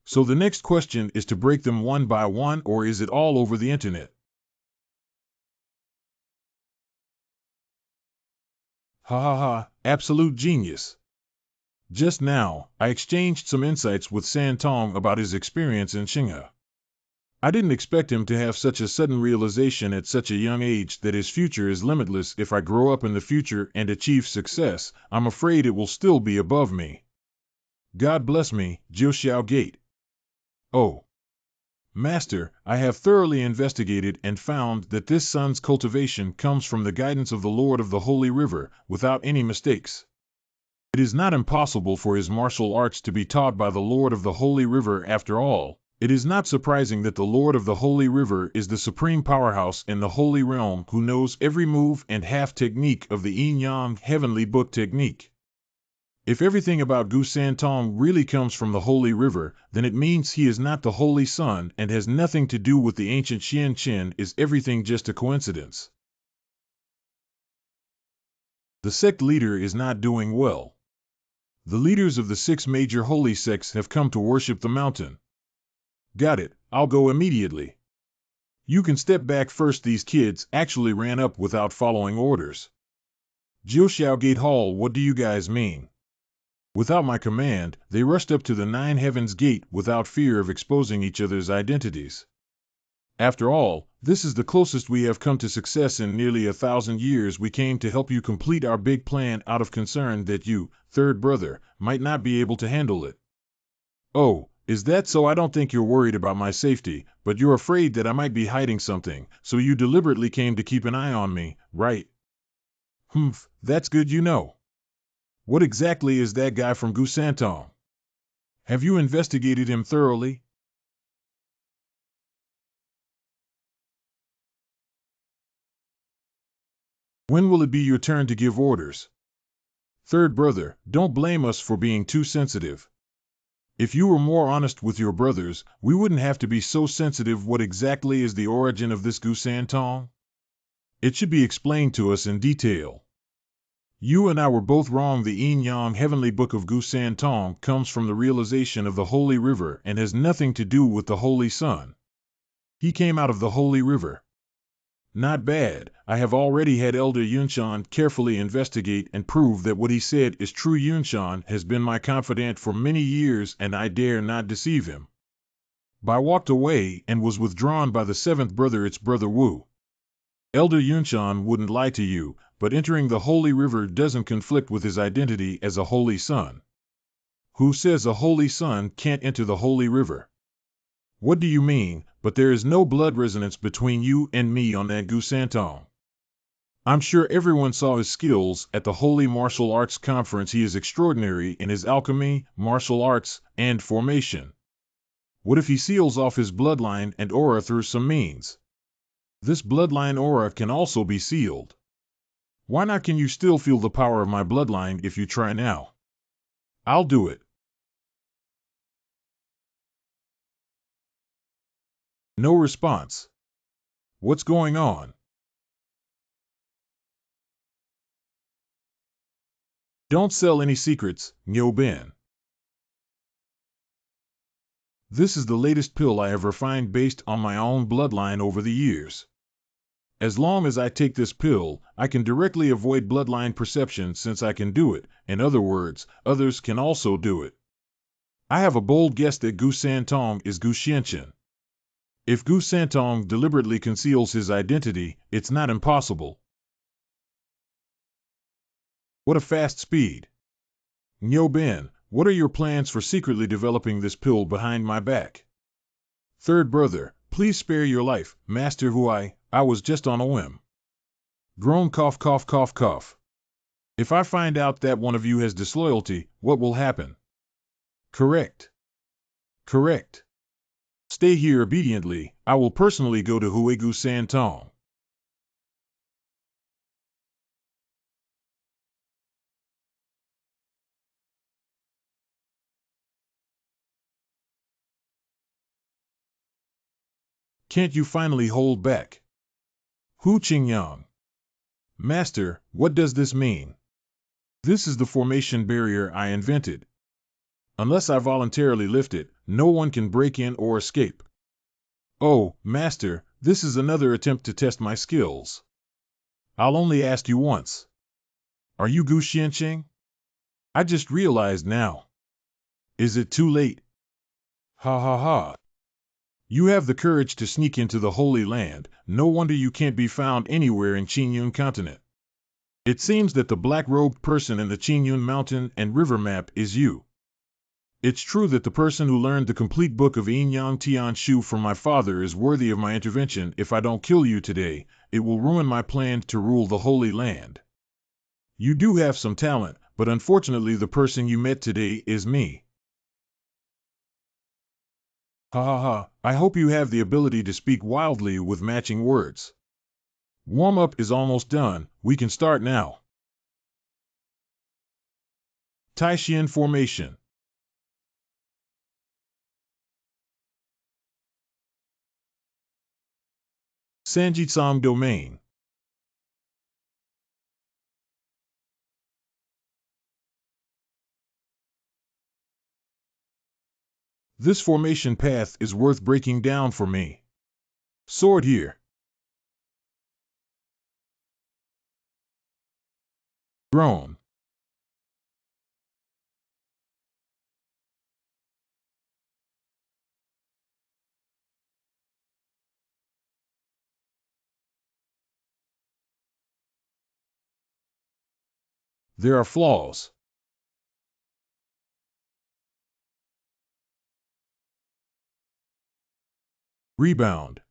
Speaker 1: So the next question is to break them one by one, or is it all over the internet? Ha ha ha, absolute genius. Just now, I exchanged some insights with San Tong about his experience in Xinghe. I didn't expect him to have such a sudden realization at such a young age that his future is limitless. If I grow up in the future and achieve success, I'm afraid it will still be above me. God bless me, Xiao Gate. Oh. Master, I have thoroughly investigated and found that this sun's cultivation comes from the guidance of the Lord of the Holy River, without any mistakes. It is not impossible for his martial arts to be taught by the Lord of the Holy River after all. It is not surprising that the Lord of the Holy River is the supreme powerhouse in the Holy Realm who knows every move and half technique of the Yin-Yang Heavenly Book technique. If everything about Gu Santong really comes from the Holy River, then it means he is not the Holy Sun and has nothing to do with the ancient Xian Qin. Is everything just a coincidence? The sect leader is not doing well. The leaders of the 6 major holy sects have come to worship the mountain. Got it, I'll go immediately. You can step back first. These kids actually ran up without following orders. Xiao Gate Hall, what do you guys mean? Without my command, they rushed up to the 9 Heavens Gate without fear of exposing each other's identities. After all, this is the closest we have come to success in nearly 1,000 years. We came to help you complete our big plan out of concern that you, third brother, might not be able to handle it. Oh, is that so? I don't think you're worried about my safety, but you're afraid that I might be hiding something, so you deliberately came to keep an eye on me, right? Humph, that's good you know. What exactly is that guy from Gu Santong? Have you investigated him thoroughly? When will it be your turn to give orders? Third brother, don't blame us for being too sensitive. If you were more honest with your brothers, we wouldn't have to be so sensitive. What exactly is the origin of this Gu Santong? It should be explained to us in detail. You and I were both wrong. The Yin-Yang Heavenly Book of Gu Santong comes from the realization of the Holy River and has nothing to do with the Holy Sun. He came out of the Holy River. Not bad. I have already had Elder Yunshan carefully investigate and prove that what he said is true. Yunshan has been my confidant for many years and I dare not deceive him. I walked away and was withdrawn by the 7th brother, its brother Wu. Elder Yunshan wouldn't lie to you, but entering the Holy River doesn't conflict with his identity as a Holy Son. Who says a Holy Son can't enter the Holy River? What do you mean? But there is no blood resonance between you and me on that Gu Santong. I'm sure everyone saw his skills at the Holy Martial Arts Conference. He is extraordinary in his alchemy, martial arts, and formation. What if he seals off his bloodline and aura through some means? This bloodline aura can also be sealed. Why not? Can you still feel the power of my bloodline if you try now? I'll do it. No response. What's going on? Don't sell any secrets, Nyo Ben. This is the latest pill I have refined based on my own bloodline over the years. As long as I take this pill, I can directly avoid bloodline perception since I can do it. In other words, others can also do it. I have a bold guess that Gu Santong is Gu Xianqin. If Gu Santong deliberately conceals his identity, it's not impossible. What a fast speed. Nyo Ben, what are your plans for secretly developing this pill behind my back? Third brother, please spare your life, Master. Who I was just on a whim. Groan, cough, cough, cough, cough. If I find out that one of you has disloyalty, what will happen? Correct. Correct. Stay here obediently. I will personally go to Gu Santong. Can't you finally hold back? Hu Qingyang. Master, what does this mean? This is the formation barrier I invented. Unless I voluntarily lift it, no one can break in or escape. Oh, Master, this is another attempt to test my skills. I'll only ask you once. Are you Gu Xianqing? I just realized now. Is it too late? Ha ha ha. You have the courage to sneak into the Holy Land, no wonder you can't be found anywhere in Qinyun continent. It seems that the black-robed person in the Qinyun mountain and river map is you. It's true that the person who learned the complete book of Yin Yang Tian Shu from my father is worthy of my intervention. If I don't kill you today, it will ruin my plan to rule the Holy Land. You do have some talent, but unfortunately the person you met today is me. Ha ha ha, I hope you have the ability to speak wildly with matching words. Warm-up is almost done, we can start now. Taishian formation. Sanjitsang domain. This formation path is worth breaking down for me. Sword here. Drone. There are flaws. Rebound.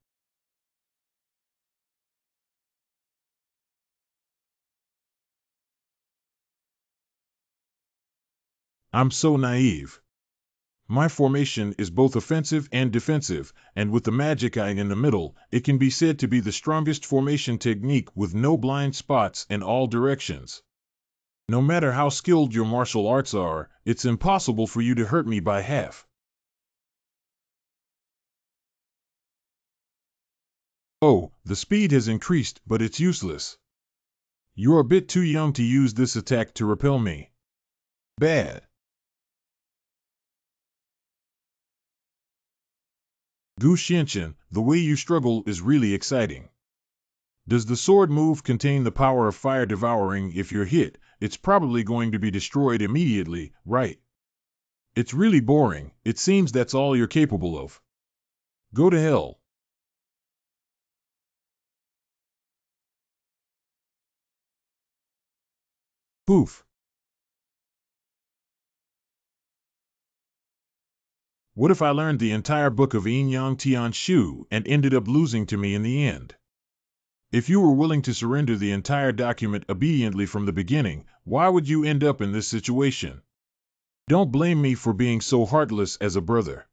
Speaker 1: I'm so naive. My formation is both offensive and defensive, and with the magic eye in the middle, it can be said to be the strongest formation technique with no blind spots in all directions. No matter how skilled your martial arts are, it's impossible for you to hurt me by half. Oh, the speed has increased, but it's useless. You're a bit too young to use this attack to repel me. Bad. Gu Xianqin, the way you struggle is really exciting. Does the sword move contain the power of fire devouring? If you're hit, it's probably going to be destroyed immediately, right? It's really boring, it seems that's all you're capable of. Go to hell. Poof. What if I learned the entire book of Yin Yang Tian Shu and ended up losing to me in the end? If you were willing to surrender the entire document obediently from the beginning, why would you end up in this situation? Don't blame me for being so heartless as a brother.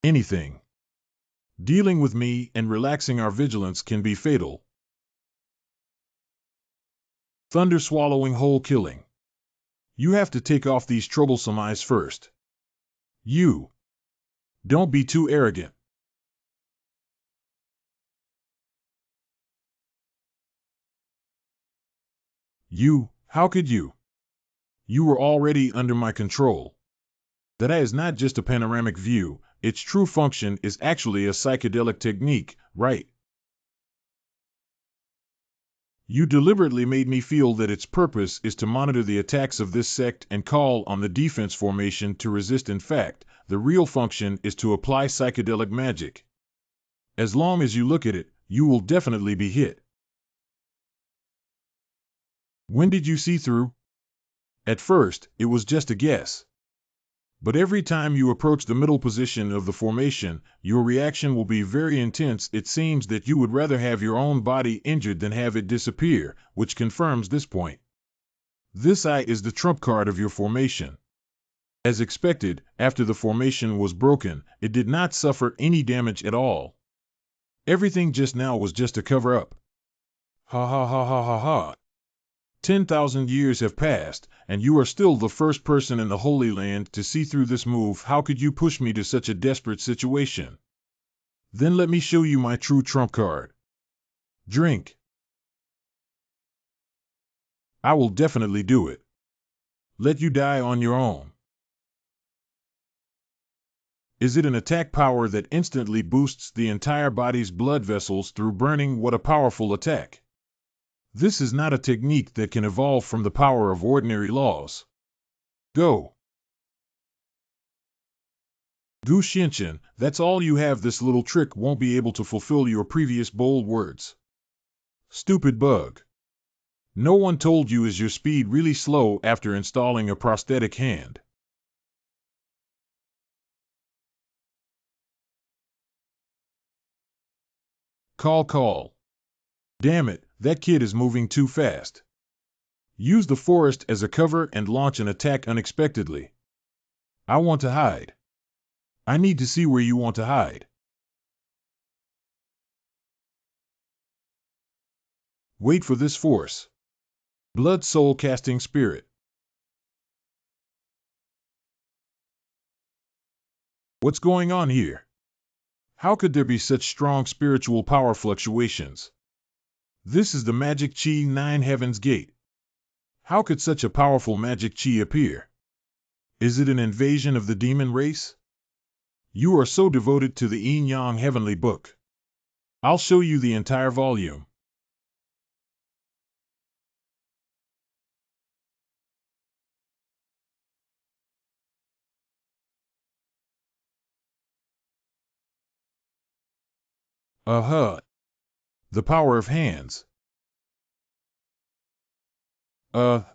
Speaker 1: Anything. Dealing with me and relaxing our vigilance can be fatal. Thunder swallowing whole killing. You have to take off these troublesome eyes first. You. Don't be too arrogant. You, how could you? You were already under my control. That is not just a panoramic view, its true function is actually a psychedelic technique, right? You deliberately made me feel that its purpose is to monitor the attacks of this sect and call on the defense formation to resist. In fact, the real function is to apply psychedelic magic. As long as you look at it, you will definitely be hit. When did you see through? At first, it was just a guess. But every time you approach the middle position of the formation, your reaction will be very intense. It seems that you would rather have your own body injured than have it disappear, which confirms this point. This eye is the trump card of your formation. As expected, after the formation was broken, it did not suffer any damage at all. Everything just now was just a cover-up. Ha ha ha ha ha ha. 10,000 years have passed, and you are still the first person in the Holy Land to see through this move. How could you push me to such a desperate situation? Then let me show you my true trump card. Drink. I will definitely do it. Let you die on your own. Is it an attack power that instantly boosts the entire body's blood vessels through burning? What a powerful attack. This is not a technique that can evolve from the power of ordinary laws. Go. Gu Xianchen, that's all you have. This little trick won't be able to fulfill your previous bold words. Stupid bug. No one told you is your speed really slow after installing a prosthetic hand. Call. Damn it, that kid is moving too fast. Use the forest as a cover and launch an attack unexpectedly. I want to hide. I need to see where you want to hide. Wait for this force. Blood soul casting spirit. What's going on here? How could there be such strong spiritual power fluctuations? This is the magic chi 9 Heaven's Gate. How could such a powerful magic chi appear? Is it an invasion of the demon race? You are so devoted to the Yin Yang Heavenly Book. I'll show you the entire volume. The power of hands. It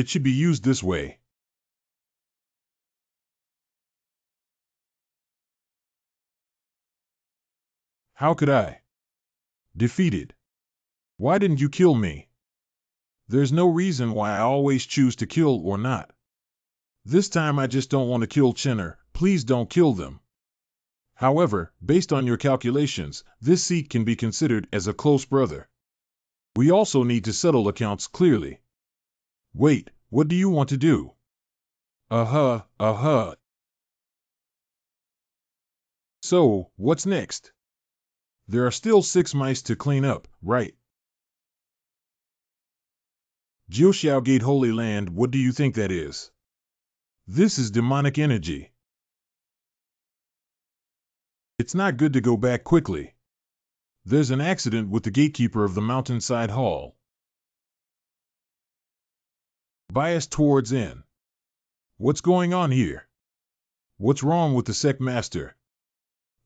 Speaker 1: should be used this way. How could I? Defeated. Why didn't you kill me? There's no reason why I always choose to kill or not. This time I just don't want to kill Chenner. Please don't kill them. However, based on your calculations, this Sect can be considered as a close brother. We also need to settle accounts clearly. Wait, what do you want to do? So, what's next? There are still 6 mice to clean up, right? Xiao Gate Holy Land, what do you think that is? This is demonic energy. It's not good to go back quickly. There's an accident with the gatekeeper of the mountainside hall. Bias towards in. What's going on here? What's wrong with the sect master?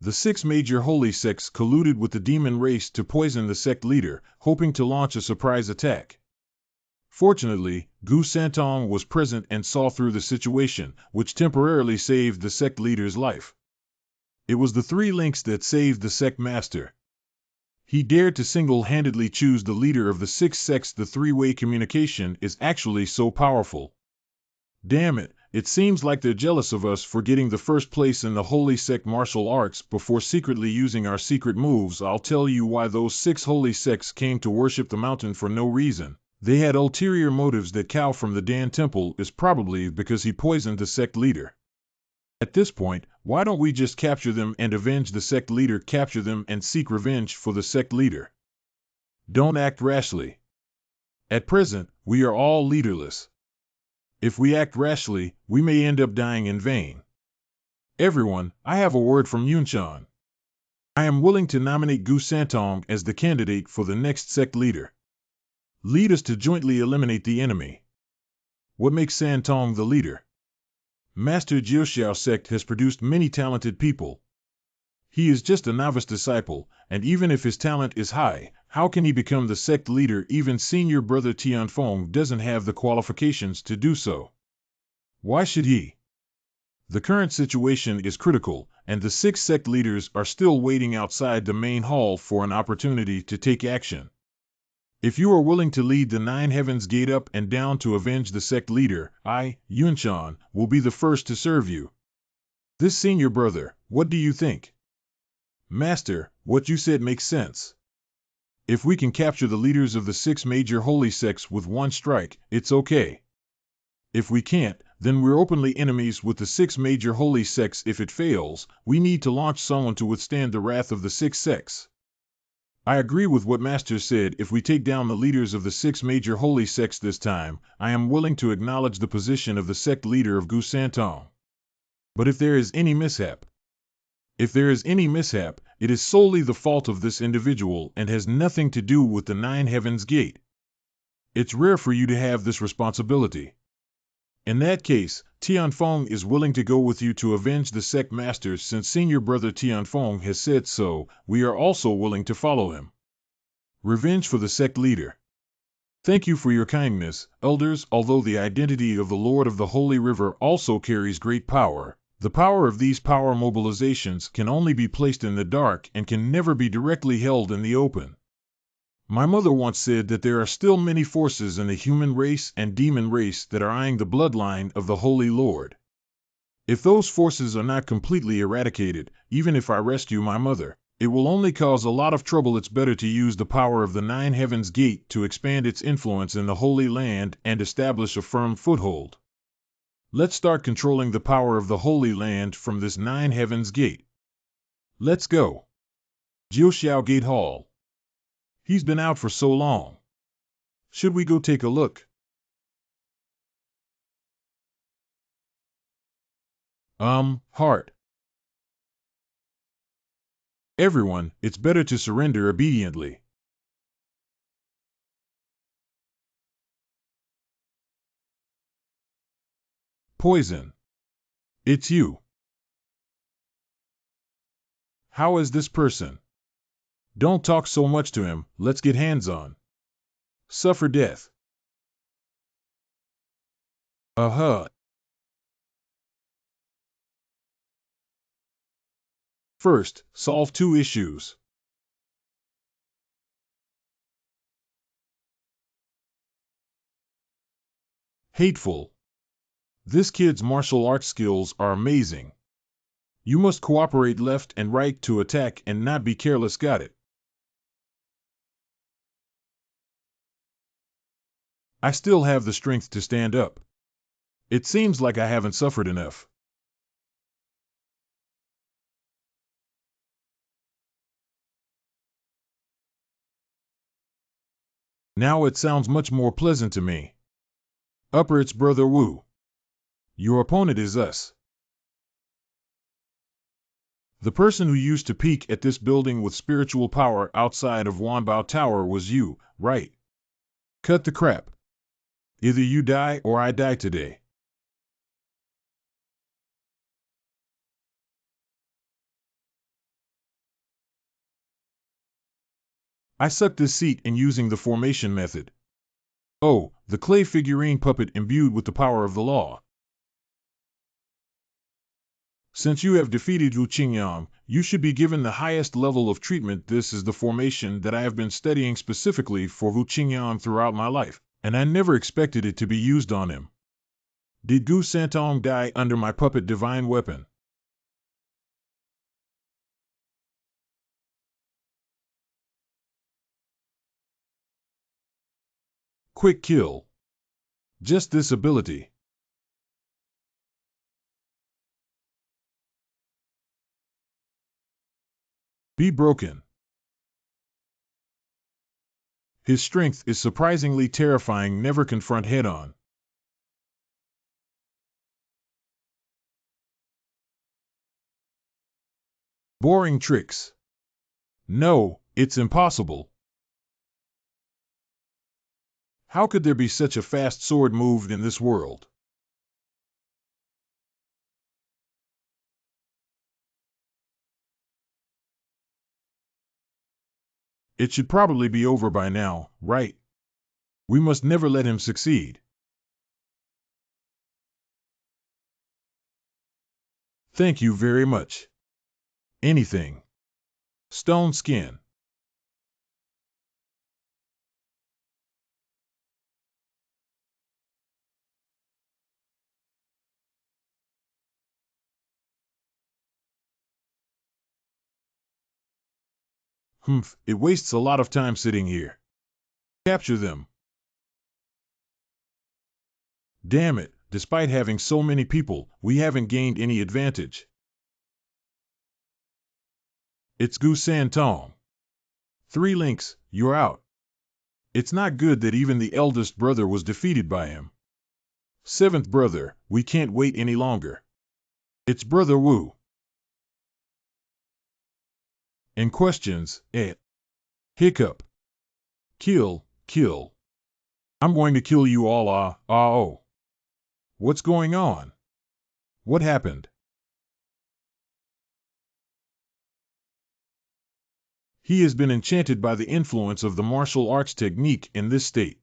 Speaker 1: The 6 major holy sects colluded with the demon race to poison the sect leader, hoping to launch a surprise attack. Fortunately, Gu Santong was present and saw through the situation, which temporarily saved the sect leader's life. It was the 3 links that saved the sect master. He dared to single-handedly choose the leader of the 6 sects. The 3-way communication is actually so powerful. Damn it, it seems like they're jealous of us for getting the first place in the holy sect martial arts before secretly using our secret moves. I'll tell you why those 6 holy sects came to worship the mountain for no reason. They had ulterior motives. That cow from the Dan temple is probably because he poisoned the sect leader. At this point, why don't we just capture them and avenge the sect leader? Capture them and seek revenge for the sect leader. Don't act rashly. At present, we are all leaderless. If we act rashly, we may end up dying in vain. Everyone, I have a word from Yunshan. I am willing to nominate Gu Santong as the candidate for the next sect leader. Lead us to jointly eliminate the enemy. What makes Santong the leader? Master Xiao sect has produced many talented people. He is just a novice disciple, and even if his talent is high, how can he become the sect leader? Even senior brother Tian doesn't have the qualifications to do so. Why should he? The current situation is critical, and the 6 sect leaders are still waiting outside the main hall for an opportunity to take action. If you are willing to lead the 9 Heavens Gate up and down to avenge the sect leader, I, Yunshan, will be the first to serve you. This senior brother, what do you think? Master, what you said makes sense. If we can capture the leaders of the 6 major holy sects with one strike, it's okay. If we can't, then we're openly enemies with the 6 major holy sects. If it fails, we need to launch someone to withstand the wrath of the 6 sects. I agree with what Master said. If we take down the leaders of the 6 major holy sects this time, I am willing to acknowledge the position of the sect leader of Gu Santong. But if there is any mishap, it is solely the fault of this individual and has nothing to do with the 9 Heavens Gate. It's rare for you to have this responsibility. In that case, Tianfeng is willing to go with you to avenge the sect masters. Since senior brother Tianfeng has said so, we are also willing to follow him. Revenge for the sect leader. Thank you for your kindness, elders. Although the identity of the Lord of the Holy River also carries great power, the power of these power mobilizations can only be placed in the dark and can never be directly held in the open. My mother once said that there are still many forces in the human race and demon race that are eyeing the bloodline of the Holy Lord. If those forces are not completely eradicated, even if I rescue my mother, it will only cause a lot of trouble. It's better to use the power of the 9 Heavens Gate to expand its influence in the Holy Land and establish a firm foothold. Let's start controlling the power of the Holy Land from this 9 Heavens Gate. Let's go. Xiao Gate Hall. He's been out for so long. Should we go take a look? Heart. Everyone, it's better to surrender obediently. Poison. It's you. How is this person? Don't talk so much to him, let's get hands-on. Suffer death. First, solve 2 issues. Hateful. This kid's martial arts skills are amazing. You must cooperate left and right to attack and not be careless. Got it? I still have the strength to stand up. It seems like I haven't suffered enough. Now it sounds much more pleasant to me. Upper, it's Brother Wu. Your opponent is us. The person who used to peek at this building with spiritual power outside of Wanbao Tower was you, right? Cut the crap. Either you die or I die today. I sucked this seat in using the formation method. Oh, the clay figurine puppet imbued with the power of the law. Since you have defeated Wu Qingyang, you should be given the highest level of treatment. This is the formation that I have been studying specifically for Wu Qingyang throughout my life, and I never expected it to be used on him. Did Gu Santong die under my puppet divine weapon? Quick kill. Just this ability. Be broken. His strength is surprisingly terrifying. Never confront head-on. Boring tricks. No, it's impossible. How could there be such a fast sword move in this world? It should probably be over by now, right? We must never let him succeed. Thank you very much. Anything. Stone skin. Humph, it wastes a lot of time sitting here. Capture them. Damn it, despite having so many people, we haven't gained any advantage. It's Gu San Tong. 3 links, you're out. It's not good that even the eldest brother was defeated by him. 7th brother, we can't wait any longer. It's Brother Wu. And questions, Hiccup. Kill. I'm going to kill you all, oh. What's going on? What happened? He has been enchanted by the influence of the martial arts technique in this state.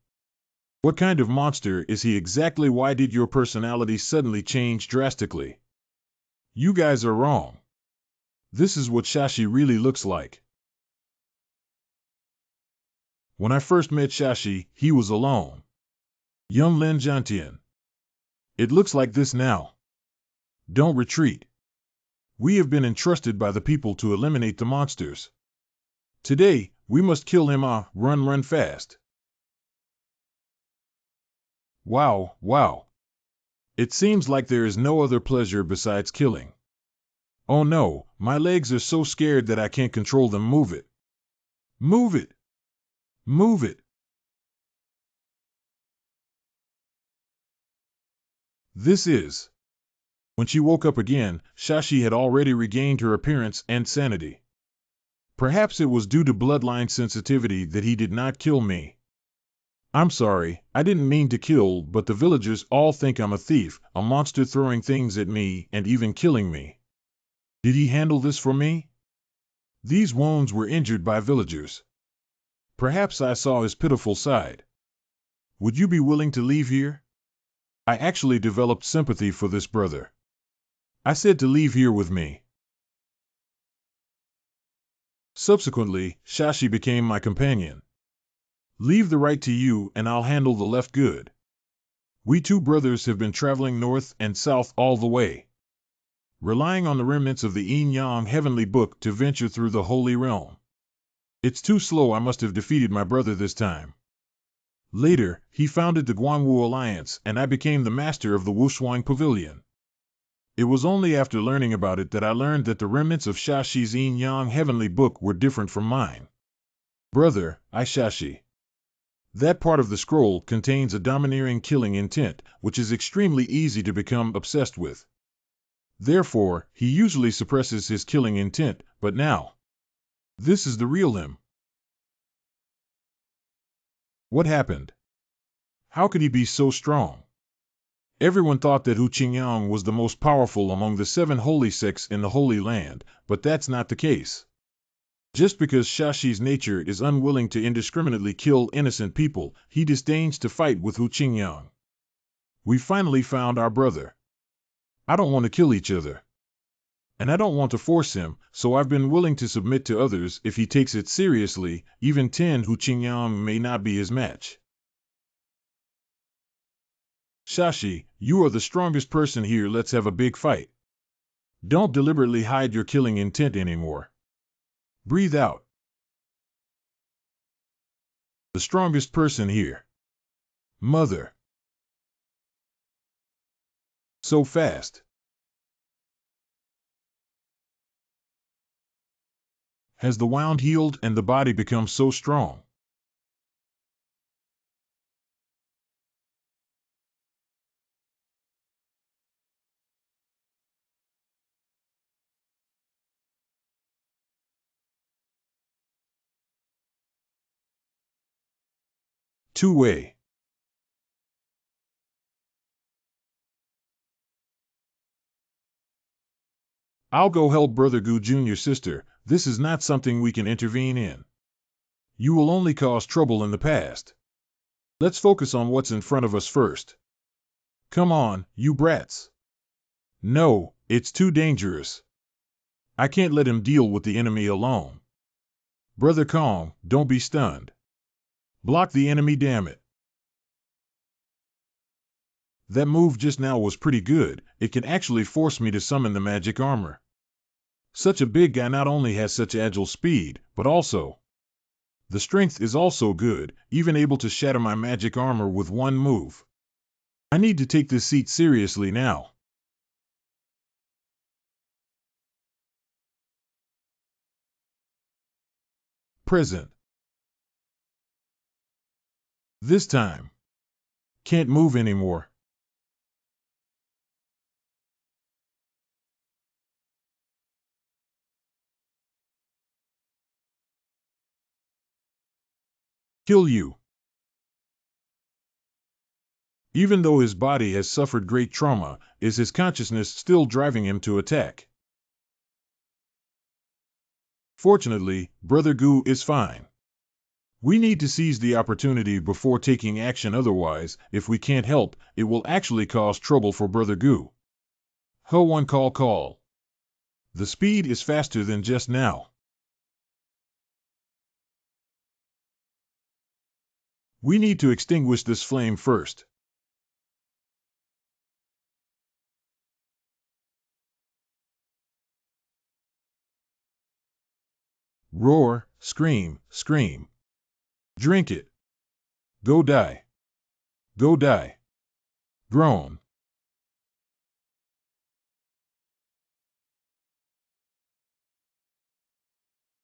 Speaker 1: What kind of monster is he exactly? Why did your personality suddenly change drastically? You guys are wrong. This is what Shashi really looks like. When I first met Shashi, he was alone. Young Lin Jiantian. It looks like this now. Don't retreat. We have been entrusted by the people to eliminate the monsters. Today, we must kill him. Run fast. Wow. It seems like there is no other pleasure besides killing. Oh no, my legs are so scared that I can't control them. Move it. This is. When she woke up again, Shashi had already regained her appearance and sanity. Perhaps it was due to bloodline sensitivity that he did not kill me. I'm sorry, I didn't mean to kill, but the villagers all think I'm a thief, a monster throwing things at me and even killing me. Did he handle this for me? These wounds were injured by villagers. Perhaps I saw his pitiful side. Would you be willing to leave here? I actually developed sympathy for this brother. I said to leave here with me. Subsequently, Shashi became my companion. Leave the right to you and I'll handle the left. Good. We 2 brothers have been traveling north and south all the way, relying on the remnants of the Yin-Yang heavenly book to venture through the holy realm. It's too slow. I must have defeated my brother this time. Later, he founded the Guangwu Alliance and I became the master of the Wushuang Pavilion. It was only after learning about it that I learned that the remnants of Shashi's Yin-Yang heavenly book were different from mine. Brother, Shashi. That part of the scroll contains a domineering killing intent, which is extremely easy to become obsessed with. Therefore, he usually suppresses his killing intent, but now, this is the real him. What happened? How could he be so strong? Everyone thought that Hu Qingyang was the most powerful among the 7 holy sects in the Holy Land, but that's not the case. Just because Shashi's nature is unwilling to indiscriminately kill innocent people, he disdains to fight with Hu Qingyang. We finally found our brother. I don't want to kill each other. And I don't want to force him, so I've been willing to submit to others if he takes it seriously. Even 10 Hu Qingyang may not be his match. Shashi, you are the strongest person here. Let's have a big fight. Don't deliberately hide your killing intent anymore. Breathe out. The strongest person here. Mother. So fast. Has the wound healed and the body become so strong? Two-way. I'll go help Brother Gu Jr. Sister, this is not something we can intervene in. You will only cause trouble in the past. Let's focus on what's in front of us first. Come on, you brats. No, it's too dangerous. I can't let him deal with the enemy alone. Brother Kong, don't be stunned. Block the enemy, damn it. That move just now was pretty good. It can actually force me to summon the magic armor. Such a big guy not only has such agile speed, but also the strength is also good, even able to shatter my magic armor with one move. I need to take this seat seriously now. Present. This time. Can't move anymore. Kill you. Even though his body has suffered great trauma, is his consciousness still driving him to attack? Fortunately, Brother Gu is fine. We need to seize the opportunity before taking action, otherwise, if we can't help, it will actually cause trouble for Brother Gu. Ho1 call. The speed is faster than just now. We need to extinguish this flame first. Roar, scream, scream. Drink it. Go die. Go die. Groan.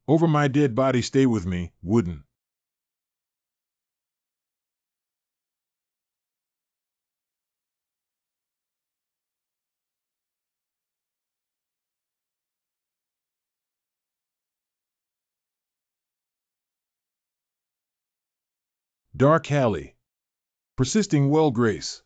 Speaker 1: Over my dead body, stay with me, wooden. Dark Alley. Persisting well, Grace.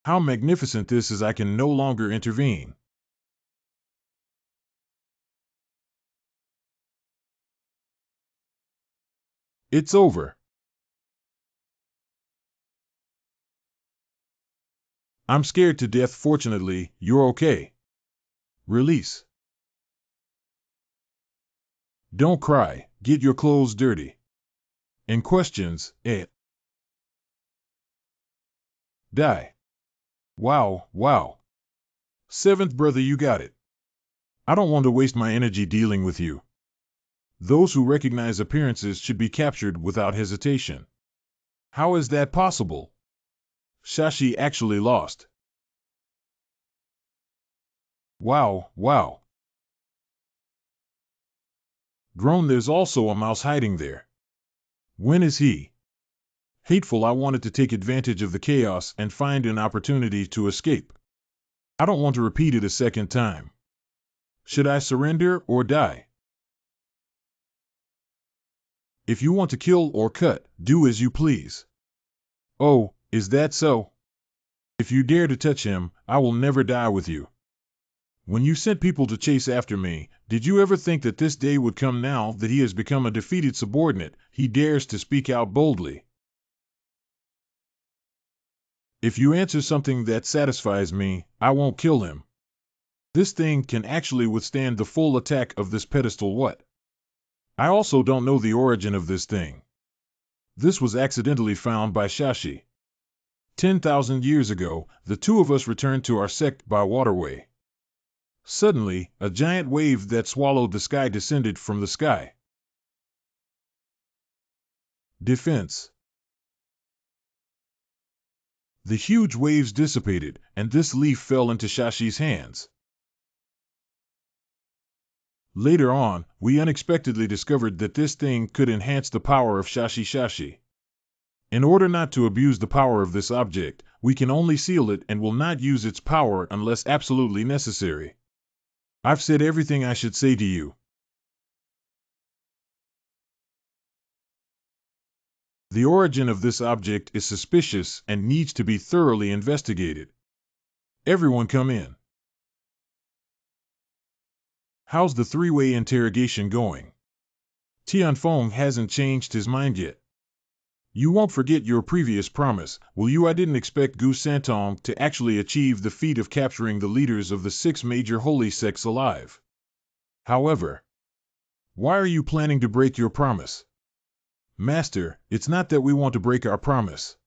Speaker 1: How magnificent this is, I can no longer intervene. It's over. I'm scared to death. Fortunately, you're okay. Release. Don't cry, get your clothes dirty. And questions, Die. Wow. Seventh brother, you got it. I don't want to waste my energy dealing with you. Those who recognize appearances should be captured without hesitation. How is that possible? Shashi actually lost. Wow. Groan, there's also a mouse hiding there. When is he? Hateful, I wanted to take advantage of the chaos and find an opportunity to escape. I don't want to repeat it a second time. Should I surrender or die? If you want to kill or cut, do as you please. Oh, is that so? If you dare to touch him, I will never die with you. When you sent people to chase after me, did you ever think that this day would come? Now that he has become a defeated subordinate, he dares to speak out boldly. If you answer something that satisfies me, I won't kill him. This thing can actually withstand the full attack of this pedestal. What? I also don't know the origin of this thing. This was accidentally found by Shashi. 10,000 years ago, the two of us returned to our sect by waterway. Suddenly, a giant wave that swallowed the sky descended from the sky. Defense. The huge waves dissipated, and this leaf fell into Shashi's hands. Later on, we unexpectedly discovered that this thing could enhance the power of Shashi. In order not to abuse the power of this object, we can only seal it and will not use its power unless absolutely necessary. I've said everything I should say to you. The origin of this object is suspicious and needs to be thoroughly investigated. Everyone come in. How's the three-way interrogation going? Tian hasn't changed his mind yet. You won't forget your previous promise, will you? I didn't expect Gu Santong to actually achieve the feat of capturing the leaders of the 6 major holy sects alive. However, why are you planning to break your promise? Master, it's not that we want to break our promise.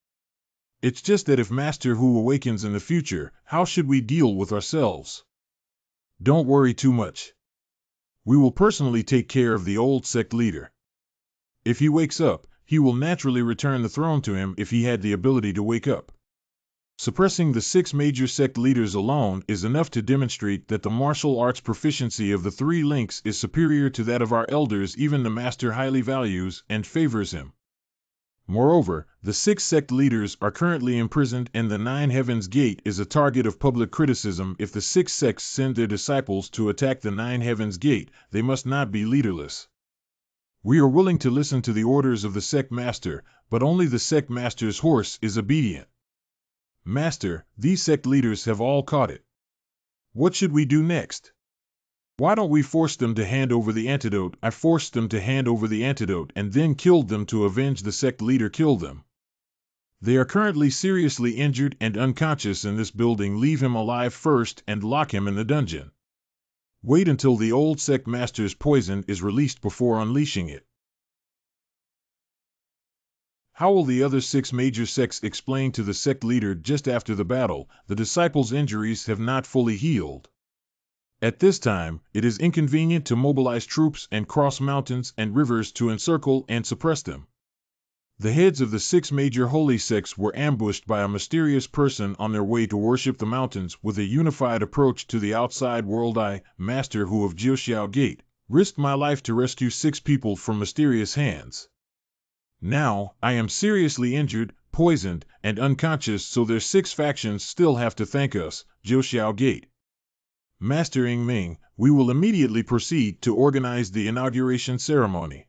Speaker 1: It's just that if Master Hu awakens in the future, how should we deal with ourselves? Don't worry too much. We will personally take care of the old sect leader. If he wakes up, he will naturally return the throne to him if he had the ability to wake up. Suppressing the 6 major sect leaders alone is enough to demonstrate that the martial arts proficiency of the 3 links is superior to that of our elders. Even the master highly values and favors him. Moreover, the 6 sect leaders are currently imprisoned, and the 9 Heavens Gate is a target of public criticism. If the 6 sects send their disciples to attack the 9 Heavens Gate, they must not be leaderless. We are willing to listen to the orders of the sect master, but only the sect master's horse is obedient. Master, these sect leaders have all caught it. What should we do next? Why don't we force them to hand over the antidote? I forced them to hand over the antidote and then killed them to avenge the sect leader killed them. They are currently seriously injured and unconscious in this building. Leave him alive first and lock him in the dungeon. Wait until the old sect master's poison is released before unleashing it. How will the other 6 major sects explain to the sect leader just after the battle, the disciples' injuries have not fully healed? At this time, it is inconvenient to mobilize troops and cross mountains and rivers to encircle and suppress them. The heads of the 6 major holy sects were ambushed by a mysterious person on their way to worship the mountains. With a unified approach to the outside world, I, Master Hu of Xiao Gate, risked my life to rescue 6 people from mysterious hands. Now, I am seriously injured, poisoned, and unconscious, so their 6 factions still have to thank us, Xiao Gate. Master Hongmeng, we will immediately proceed to organize the inauguration ceremony.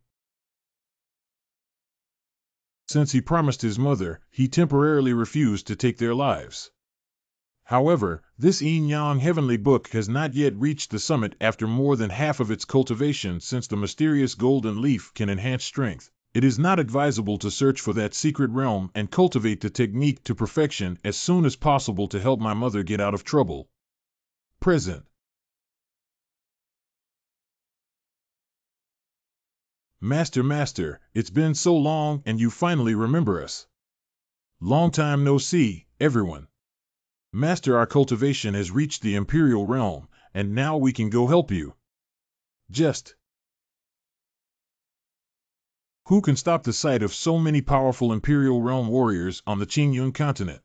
Speaker 1: Since he promised his mother, he temporarily refused to take their lives. However, this Yin-Yang heavenly book has not yet reached the summit after more than half of its cultivation. Since the mysterious golden leaf can enhance strength, it is not advisable to search for that secret realm and cultivate the technique to perfection as soon as possible to help my mother get out of trouble. Present. Master, it's been so long and you finally remember us. Long time no see, everyone. Master, our cultivation has reached the Imperial Realm, and now we can go help you. Just. Who can stop the sight of so many powerful Imperial Realm warriors on the Qingyun continent?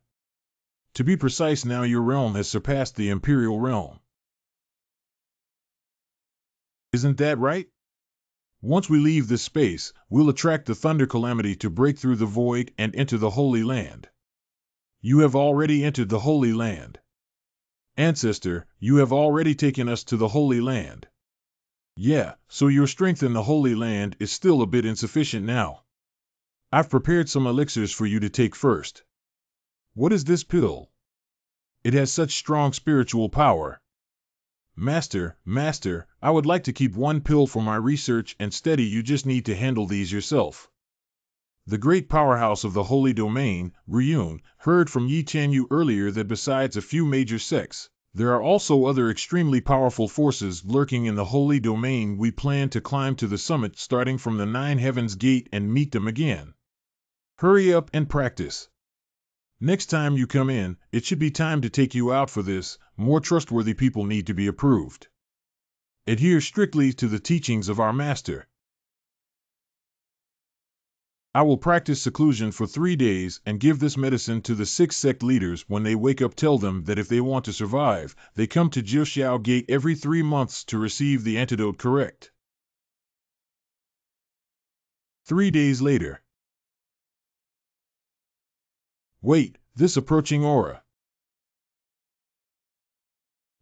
Speaker 1: To be precise, now your realm has surpassed the Imperial Realm. Isn't that right? Once we leave this space, we'll attract the Thunder Calamity to break through the void and enter the Holy Land. You have already entered the Holy Land. Ancestor, you have already taken us to the Holy Land. Yeah, so your strength in the Holy Land is still a bit insufficient now. I've prepared some elixirs for you to take first. What is this pill? It has such strong spiritual power. Master, I would like to keep 1 pill for my research and study. You just need to handle these yourself. The great powerhouse of the Holy Domain, Ryun, heard from Yi Tianyu earlier that besides a few major sects, there are also other extremely powerful forces lurking in the Holy Domain. We plan to climb to the summit starting from the 9 Heavens Gate and meet them again. Hurry up and practice. Next time you come in, it should be time to take you out for this. More trustworthy people need to be approved. Adhere strictly to the teachings of our master. I will practice seclusion for 3 days and give this medicine to the 6 sect leaders. When they wake up, tell them that if they want to survive, they come to Xiao Gate every 3 months to receive the antidote. Correct. 3 days later. Wait, this approaching aura.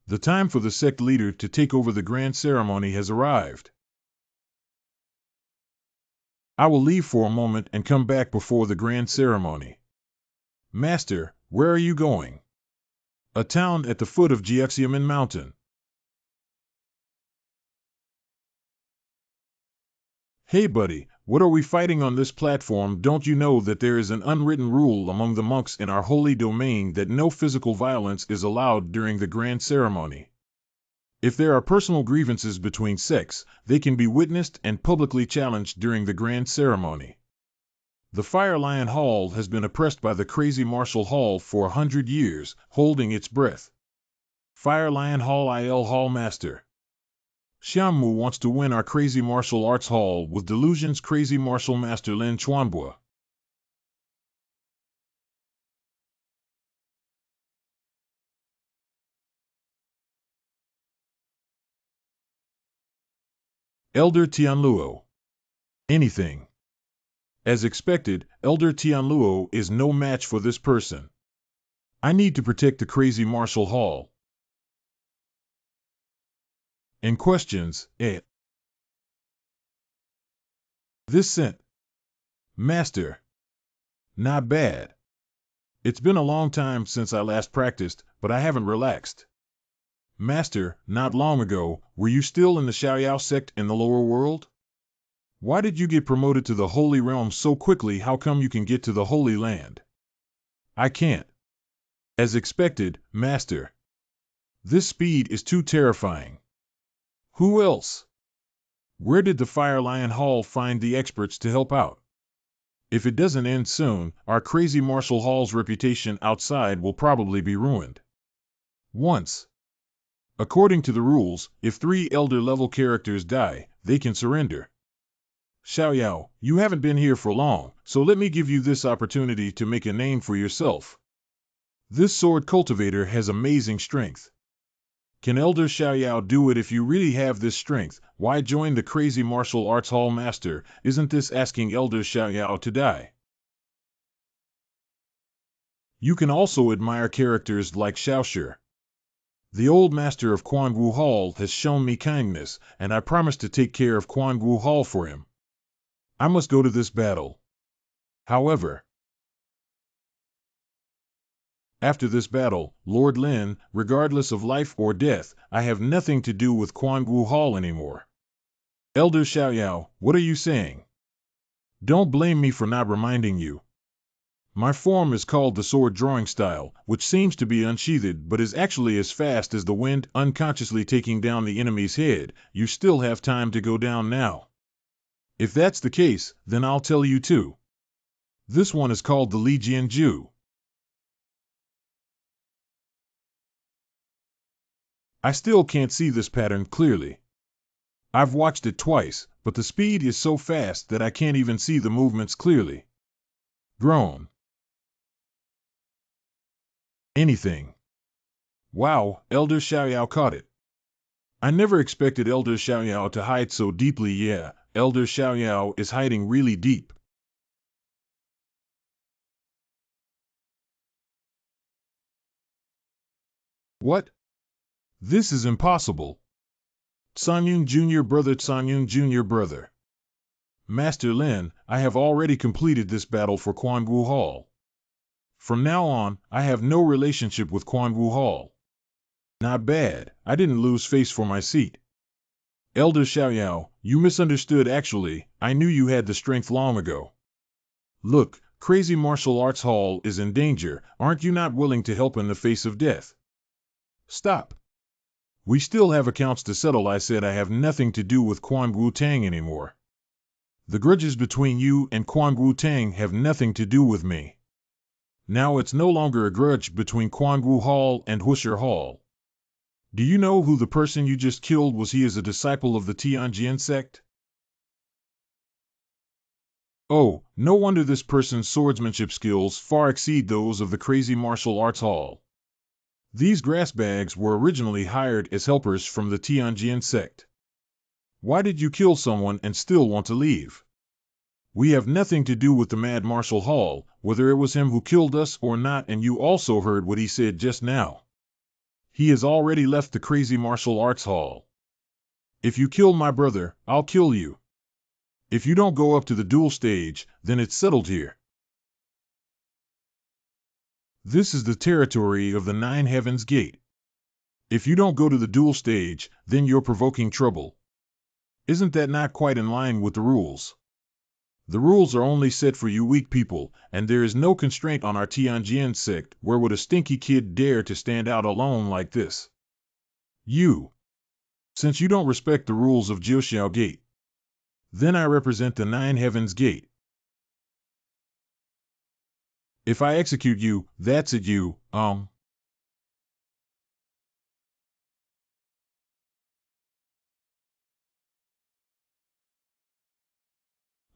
Speaker 1: The time for the sect leader to take over the grand ceremony has arrived. I will leave for a moment and come back before the grand ceremony. Master, where are you going? A town at the foot of Jiaxiamen Mountain. Hey buddy, what are we fighting on this platform? Don't you know that there is an unwritten rule among the monks in our holy domain that no physical violence is allowed during the grand ceremony? If there are personal grievances between sects, they can be witnessed and publicly challenged during the grand ceremony. The Fire Lion Hall has been oppressed by the crazy Martial Hall for 100 years, holding its breath. Fire Lion Hall IL Hall Master. Xiaomu wants to win our Crazy Martial Arts Hall with Delusion's Crazy Martial Master Lin Chuanbua. Elder Tian Luo. Anything. As expected, Elder Tian Luo is no match for this person. I need to protect the Crazy Martial Hall. And questions, This sent. Master. Not bad. It's been a long time since I last practiced, but I haven't relaxed. Master, not long ago, were you still in the Xiao sect in the lower world? Why did you get promoted to the Holy Realm so quickly? How come you can get to the Holy Land? I can't. As expected, Master. This speed is too terrifying. Who else? Where did the Fire Lion Hall find the experts to help out? If it doesn't end soon, our Crazy Martial Hall's reputation outside will probably be ruined. Once. According to the rules, if 3 elder-level characters die, they can surrender. Xiao, you haven't been here for long, so let me give you this opportunity to make a name for yourself. This sword cultivator has amazing strength. Can Elder Xiao do it? If you really have this strength, why join the Crazy Martial Arts Hall Master? Isn't this asking Elder Xiao to die? You can also admire characters like Xiao. The old master of Quanwu Hall has shown me kindness, and I promise to take care of Quanwu Hall for him. I must go to this battle. However, after this battle, Lord Lin, regardless of life or death, I have nothing to do with Quanwu Hall anymore. Elder Xiao, what are you saying? Don't blame me for not reminding you. My form is called the sword drawing style, which seems to be unsheathed but is actually as fast as the wind, unconsciously taking down the enemy's head. You still have time to go down now. If that's the case, then I'll tell you too. This one is called the Li Jianju. I still can't see this pattern clearly. I've watched it twice, but the speed is so fast that I can't even see the movements clearly. Groan. Anything. Wow, Elder Xiao caught it. I never expected Elder Xiao to hide so deeply. Yeah, Elder Xiao is hiding really deep. What? This is impossible. Sanyun Jr. Brother, Sanyun Jr. Brother. Master Lin, I have already completed this battle for Quanwu Hall. From now on, I have no relationship with Quanwu Hall. Not bad, I didn't lose face for my seat. Elder Xiao, you misunderstood actually, I knew you had the strength long ago. Look, Crazy Martial Arts Hall is in danger, aren't you not willing to help in the face of death? Stop. We still have accounts to settle. I said I have nothing to do with Quan Wu Tang anymore. The grudges between you and Quan Wu Tang have nothing to do with me. Now it's no longer a grudge between Quan Wu Hall and Husher Hall. Do you know who the person you just killed was? He is a disciple of the Tianjin sect. Oh, no wonder this person's swordsmanship skills far exceed those of the Crazy Martial Arts Hall. These grass bags were originally hired as helpers from the Tianjin sect. Why did you kill someone and still want to leave? We have nothing to do with the Mad Martial Hall, whether it was him who killed us or not, and you also heard what he said just now. He has already left the Crazy Martial Arts Hall. If you kill my brother, I'll kill you. If you don't go up to the duel stage, then it's settled here. This is the territory of the Nine Heavens Gate. If you don't go to the duel stage, then you're provoking trouble. Isn't that not quite in line with the rules? The rules are only set for you weak people, and there is no constraint on our Tianjin sect. Where would a stinky kid dare to stand out alone like this? You. Since you don't respect the rules of Jiuxiao Gate, then I represent the Nine Heavens Gate. If I execute you, that's it. You,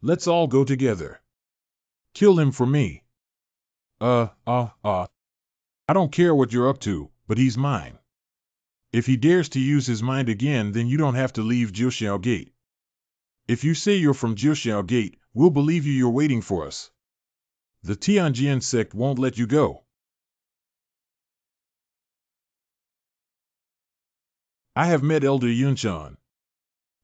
Speaker 1: Let's all go together. Kill him for me. I don't care what you're up to, but he's mine. If he dares to use his mind again, then you don't have to leave Jiuxiao Gate. If you say you're from Jiuxiao Gate, we'll believe you're waiting for us. The Tianjin sect won't let you go. I have met Elder Yunshan.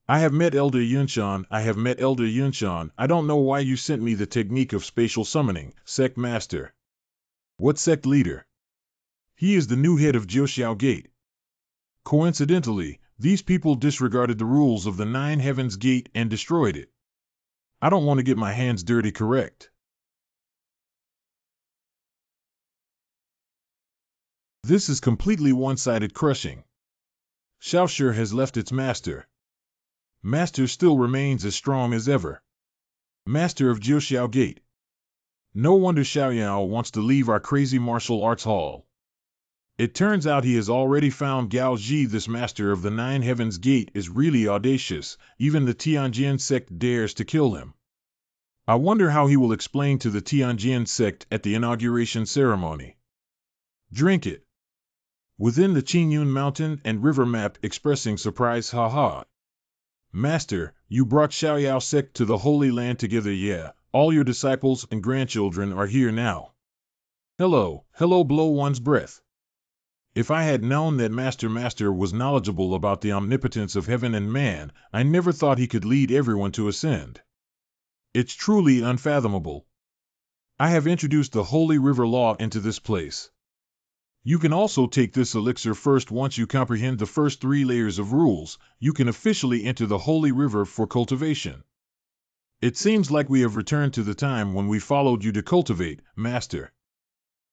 Speaker 1: I have met Elder Yunshan. I have met Elder Yunshan. I don't know why you sent me the technique of spatial summoning, Sect Master. What sect leader? He is the new head of Jiuxiao Gate. Coincidentally, these people disregarded the rules of the Nine Heavens Gate and destroyed it. I don't want to get my hands dirty, correct? This is completely one-sided crushing. Xiao has left its master. Master still remains as strong as ever. Master of Jiuxiao Gate. No wonder Xiao wants to leave our crazy martial arts hall. It turns out he has already found Gao Ji. This master of the Nine Heavens Gate is really audacious. Even the Tianjin sect dares to kill him. I wonder how he will explain to the Tianjin sect at the inauguration ceremony. Drink it. Within the Qingyun mountain and river map expressing surprise, haha. Master, you brought Xiao sect to the Holy Land together, yeah. All your disciples and grandchildren are here now. Hello, blow one's breath. If I had known that Master was knowledgeable about the omnipotence of heaven and man, I never thought he could lead everyone to ascend. It's truly unfathomable. I have introduced the Holy River Law into this place. You can also take this elixir first. Once you comprehend the first 3 layers of rules, you can officially enter the Holy River for cultivation. It seems like we have returned to the time when we followed you to cultivate, Master.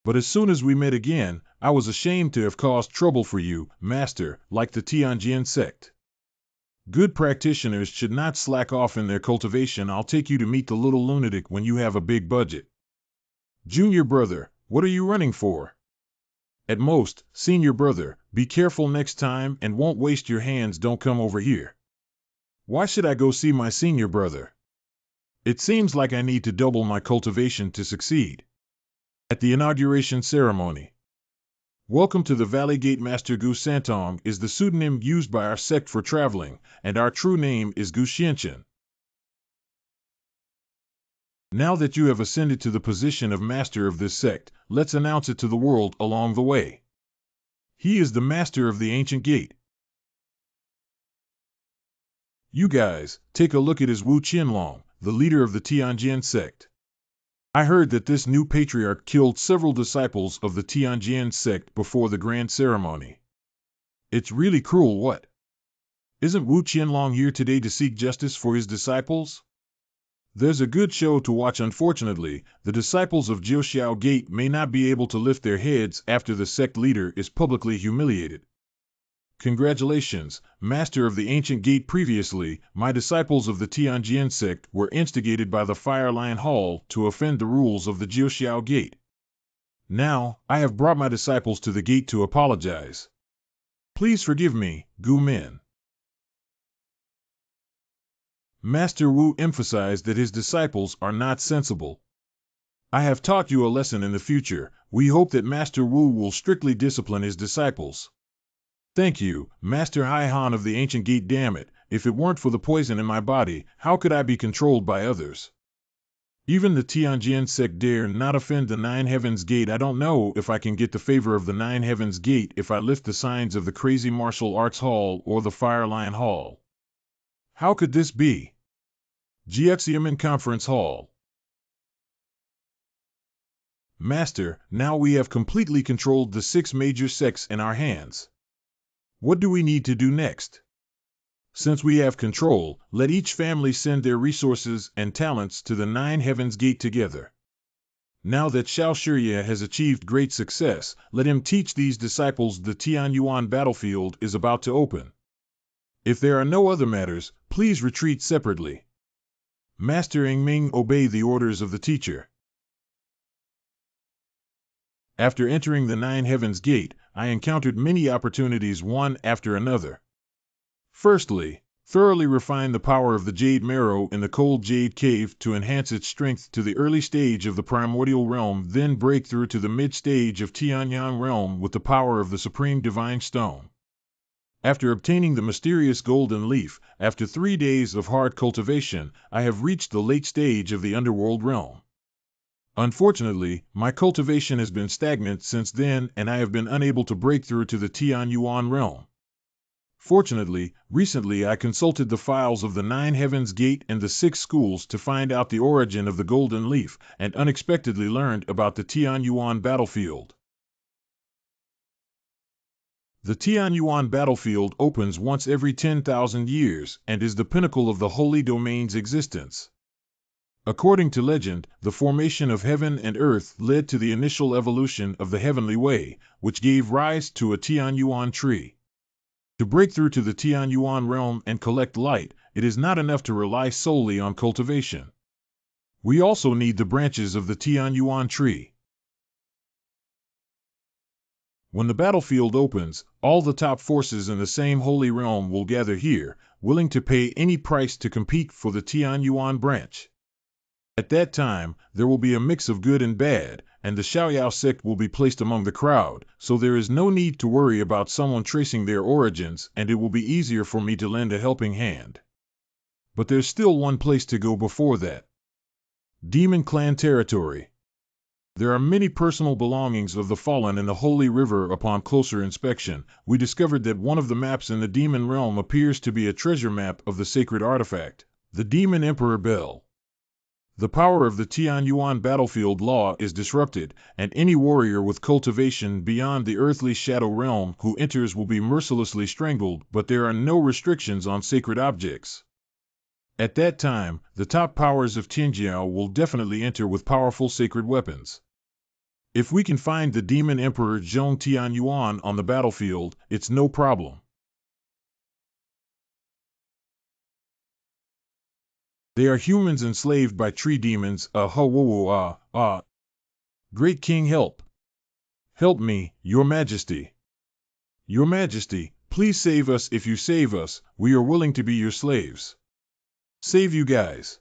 Speaker 1: But as soon as we met again, I was ashamed to have caused trouble for you, Master, like the Tianjin sect. Good practitioners should not slack off in their cultivation. I'll take you to meet the little lunatic when you have a big budget. Junior brother, what are you running for? At most, senior brother, be careful next time and won't waste your hands. Don't come over here. Why should I go see my senior brother? It seems like I need to double my cultivation to succeed. At the inauguration ceremony. Welcome to the Valley Gate. Master Gu Santong is the pseudonym used by our sect for traveling, and our true name is Gu Xianchen. Now that you have ascended to the position of master of this sect, let's announce it to the world along the way. He is the master of the ancient gate. You guys, take a look at his Wu Qianlong, the leader of the Tianjin sect. I heard that this new patriarch killed several disciples of the Tianjin sect before the grand ceremony. It's really cruel, what? Isn't Wu Qianlong here today to seek justice for his disciples? There's a good show to watch. Unfortunately, the disciples of Jiuxiao Gate may not be able to lift their heads after the sect leader is publicly humiliated. Congratulations, Master of the Ancient Gate. Previously, my disciples of the Tianjin sect were instigated by the Fire Lion Hall to offend the rules of the Jiuxiao Gate. Now, I have brought my disciples to the gate to apologize. Please forgive me, Gu Min. Master Wu emphasized that his disciples are not sensible. I have taught you a lesson. In the future, we hope that Master Wu will strictly discipline his disciples. Thank you, Master Haihan of the Ancient Gate. Damn it, if it weren't for the poison in my body, how could I be controlled by others? Even the Tianjin sect dare not offend the Nine Heavens Gate. I don't know if I can get the favor of the Nine Heavens Gate if I lift the signs of the Crazy Martial Arts Hall or the Fire Lion Hall. How could this be? Jiuxiamen Conference Hall. Master, now we have completely controlled the 6 major sects in our hands. What do we need to do next? Since we have control, let each family send their resources and talents to the Nine Heavens Gate together. Now that Xiao Shiya has achieved great success, let him teach these disciples. The Tianyuan battlefield is about to open. If there are no other matters, please retreat separately. Master Hongmeng, obey the orders of the teacher. After entering the Nine Heavens Gate, I encountered many opportunities one after another. Firstly, Thoroughly refine the power of the jade marrow in the cold jade cave to enhance its strength to the early stage of the primordial realm, then break through to the mid-stage of Tianyang realm with the power of the supreme divine stone. After obtaining the mysterious golden leaf, after 3 days of hard cultivation, I have reached the late stage of the underworld realm. Unfortunately, my cultivation has been stagnant since then, and I have been unable to break through to the Tianyuan realm. Fortunately, recently I consulted the files of the 9 Heavens Gate and the 6 schools to find out the origin of the golden leaf, and unexpectedly learned about the Tianyuan battlefield. The Tianyuan battlefield opens once every 10,000 years and is the pinnacle of the Holy Domain's existence. According to legend, the formation of heaven and earth led to the initial evolution of the heavenly way, which gave rise to a Tianyuan tree. To break through to the Tianyuan realm and collect light, it is not enough to rely solely on cultivation. We also need the branches of the Tianyuan tree. When the battlefield opens, all the top forces in the same holy realm will gather here, willing to pay any price to compete for the Tianyuan branch. At that time, there will be a mix of good and bad, and the Xiao sect will be placed among the crowd, so there is no need to worry about someone tracing their origins, and it will be easier for me to lend a helping hand. But there's still one place to go before that. Demon Clan territory. There are many personal belongings of the fallen in the Holy River. Upon closer inspection, we discovered that one of the maps in the demon realm appears to be a treasure map of the sacred artifact, the Demon Emperor Bell. The power of the Tianyuan battlefield law is disrupted, and any warrior with cultivation beyond the earthly shadow realm who enters will be mercilessly strangled, but there are no restrictions on sacred objects. At that time, the top powers of Tianjiao will definitely enter with powerful sacred weapons. If we can find the Demon Emperor Zhong Tianyuan on the battlefield, it's no problem. They are humans enslaved by tree demons. Great King, help! Help me, Your Majesty! Your Majesty, please save us. If you save us, we are willing to be your slaves. Save you guys.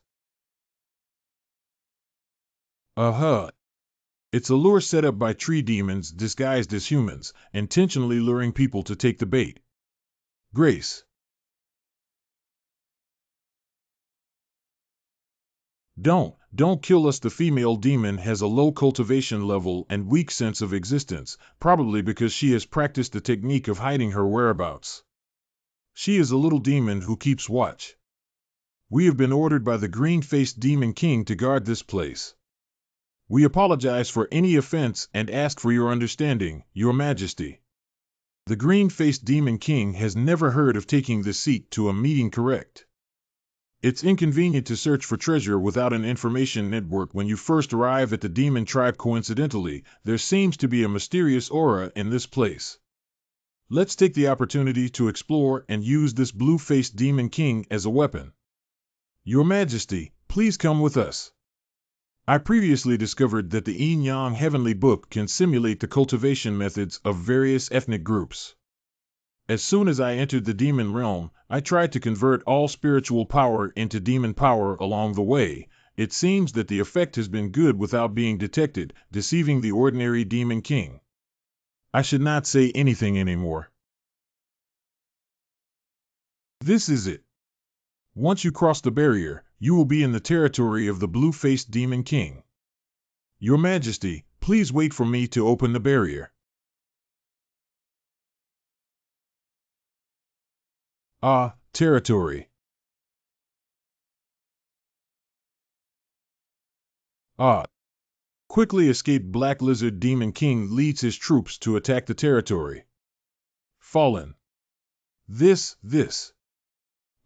Speaker 1: It's a lure set up by tree demons disguised as humans, intentionally luring people to take the bait. Grace. Don't kill us. The female demon has a low cultivation level and weak sense of existence, probably because she has practiced the technique of hiding her whereabouts. She is a little demon who keeps watch. We have been ordered by the green-faced demon king to guard this place. We apologize for any offense and ask for your understanding, Your Majesty. The green-faced demon king has never heard of taking this seat to a meeting. Correct. It's inconvenient to search for treasure without an information network when you first arrive at the demon tribe. Coincidentally, there seems to be a mysterious aura in this place. Let's take the opportunity to explore and use this blue-faced demon king as a weapon. Your Majesty, please come with us. I previously discovered that the Yin-Yang Heavenly Book can simulate the cultivation methods of various ethnic groups. As soon as I entered the demon realm, I tried to convert all spiritual power into demon power. Along the way, it seems that the effect has been good without being detected, deceiving the ordinary demon king. I should not say anything anymore. This is it. Once you cross the barrier, you will be in the territory of the blue-faced demon king. Your Majesty, please wait for me to open the barrier. Territory. Quickly escaped Black Lizard Demon King leads his troops to attack the territory. Fallen. This.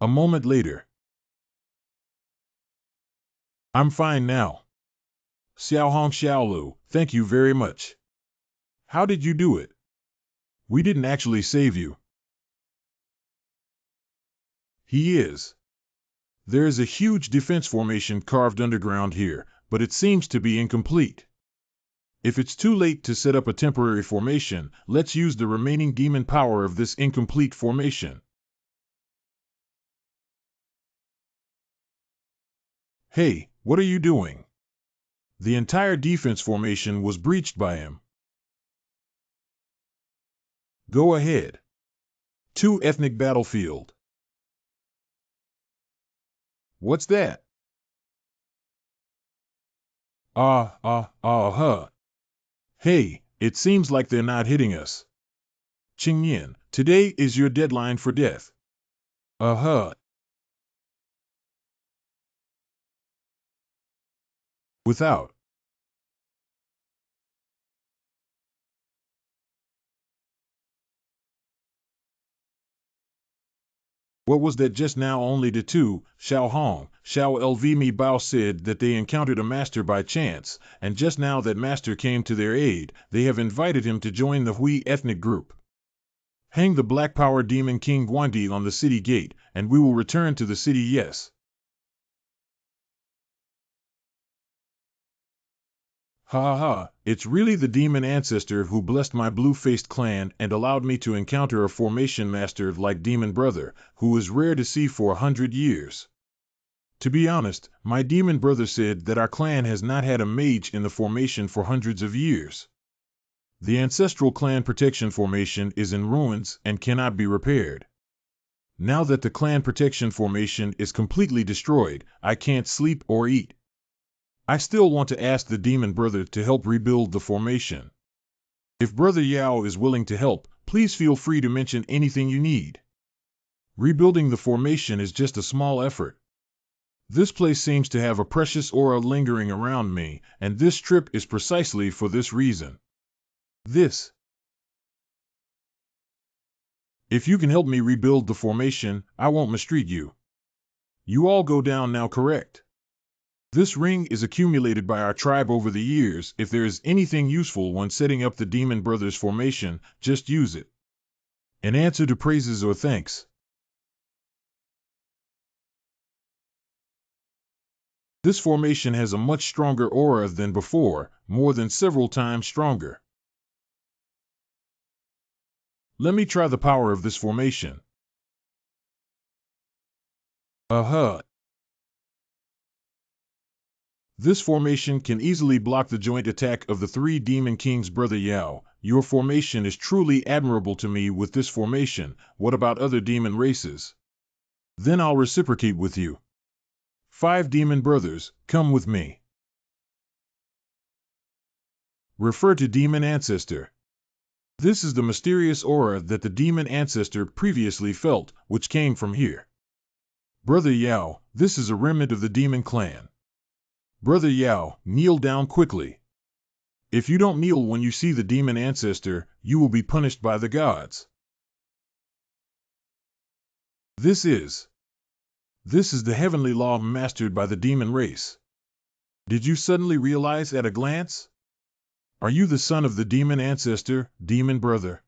Speaker 1: A moment later. I'm fine now. Xiao, thank you very much. How did you do it? We didn't actually save you. He is. There is a huge defense formation carved underground here, but it seems to be incomplete. If it's too late to set up a temporary formation, let's use the remaining demon power of this incomplete formation. Hey, what are you doing? The entire defense formation was breached by him. Go ahead. 2 ethnic battlefield. What's that? Huh. Hey, it seems like they're not hitting us. Qingyan, today is your deadline for death. Huh. Without. What was that just now? Only the two, Xiao LV Mi Bao said that they encountered a master by chance, and just now that master came to their aid. They have invited him to join the Hui ethnic group. Hang the Black Power Demon King Guandi on the city gate, and we will return to the city. Yes. Ha ha, it's really the demon ancestor who blessed my blue-faced clan and allowed me to encounter a formation master like Demon Brother, who is rare to see for 100 years. To be honest, my demon brother said that our clan has not had a mage in the formation for hundreds of years. The ancestral clan protection formation is in ruins and cannot be repaired. Now that the clan protection formation is completely destroyed, I can't sleep or eat. I still want to ask the demon brother to help rebuild the formation. If Brother Xiao is willing to help, please feel free to mention anything you need. Rebuilding the formation is just a small effort. This place seems to have a precious aura lingering around me, and this trip is precisely for this reason. If you can help me rebuild the formation, I won't mistreat you. You all go down now, correct? This ring is accumulated by our tribe over the years. If there is anything useful when setting up the Demon Brothers formation, just use it. In answer to praises or thanks. This formation has a much stronger aura than before, more than several times stronger. Let me try the power of this formation. This formation can easily block the joint attack of the 3 Demon Kings. Brother Xiao, your formation is truly admirable to me. With this formation, what about other demon races? Then I'll reciprocate with you. 5 demon brothers, come with me. Refer to Demon Ancestor. This is the mysterious aura that the Demon Ancestor previously felt, which came from here. Brother Xiao, this is a remnant of the Demon Clan. Brother Xiao, kneel down quickly. If you don't kneel when you see the Demon Ancestor, you will be punished by the gods. This is the heavenly law mastered by the demon race. Did you suddenly realize at a glance? Are you the son of the Demon Ancestor, Demon Brother?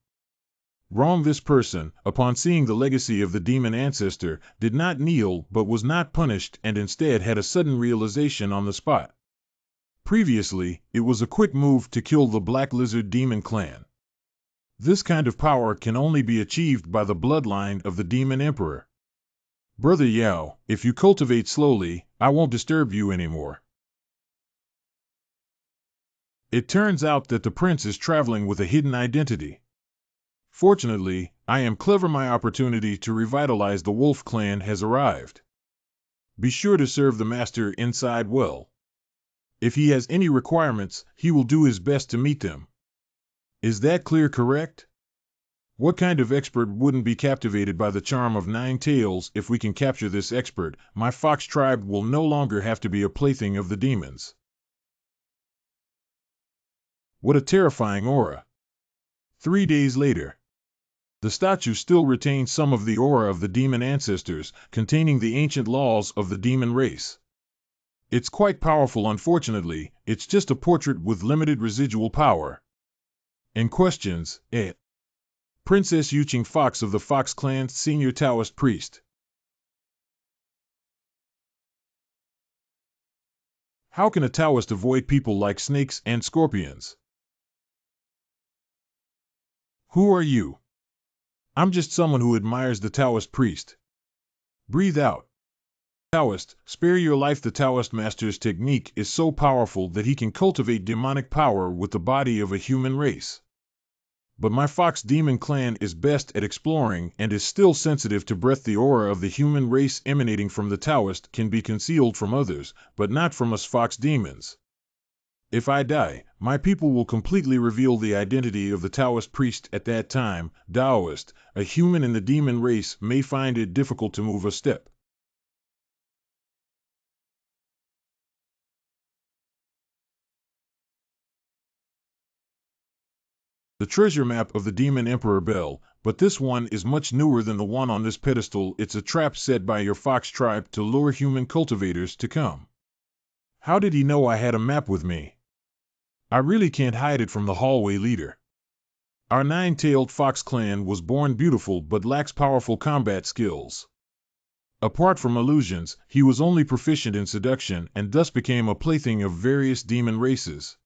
Speaker 1: Wrong. This person, upon seeing the legacy of the Demon Ancestor, did not kneel but was not punished and instead had a sudden realization on the spot. Previously, it was a quick move to kill the Black Lizard Demon Clan. This kind of power can only be achieved by the bloodline of the Demon Emperor. Brother Xiao, if you cultivate slowly, I won't disturb you anymore. It turns out that the prince is traveling with a hidden identity. Fortunately, I am clever. My opportunity to revitalize the Wolf Clan has arrived. Be sure to serve the master inside well. If he has any requirements, he will do his best to meet them. Is that clear? Correct? What kind of expert wouldn't be captivated by the charm of 9 tails? If we can capture this expert, my fox tribe will no longer have to be a plaything of the demons. What a terrifying aura. 3 days later. The statue still retains some of the aura of the demon ancestors, containing the ancient laws of the demon race. It's quite powerful. Unfortunately, it's just a portrait with limited residual power. And questions, Princess Yuqing Fox of the Fox Clan, Senior Taoist Priest. How can a Taoist avoid people like snakes and scorpions? Who are you? I'm just someone who admires the Taoist priest. Breathe out. Taoist, spare your life. The Taoist master's technique is so powerful that he can cultivate demonic power with the body of a human race. But my fox demon clan is best at exploring and is still sensitive to breath. The aura of the human race emanating from the Taoist can be concealed from others, but not from us fox demons. If I die, my people will completely reveal the identity of the Taoist priest at that time. Taoist, a human in the demon race may find it difficult to move a step. The treasure map of the Demon Emperor Bell, but this one is much newer than the one on this pedestal. It's a trap set by your fox tribe to lure human cultivators to come. How did he know I had a map with me? I really can't hide it from the hallway leader. Our nine-tailed fox clan was born beautiful but lacks powerful combat skills. Apart from illusions, he was only proficient in seduction and thus became a plaything of various demon races.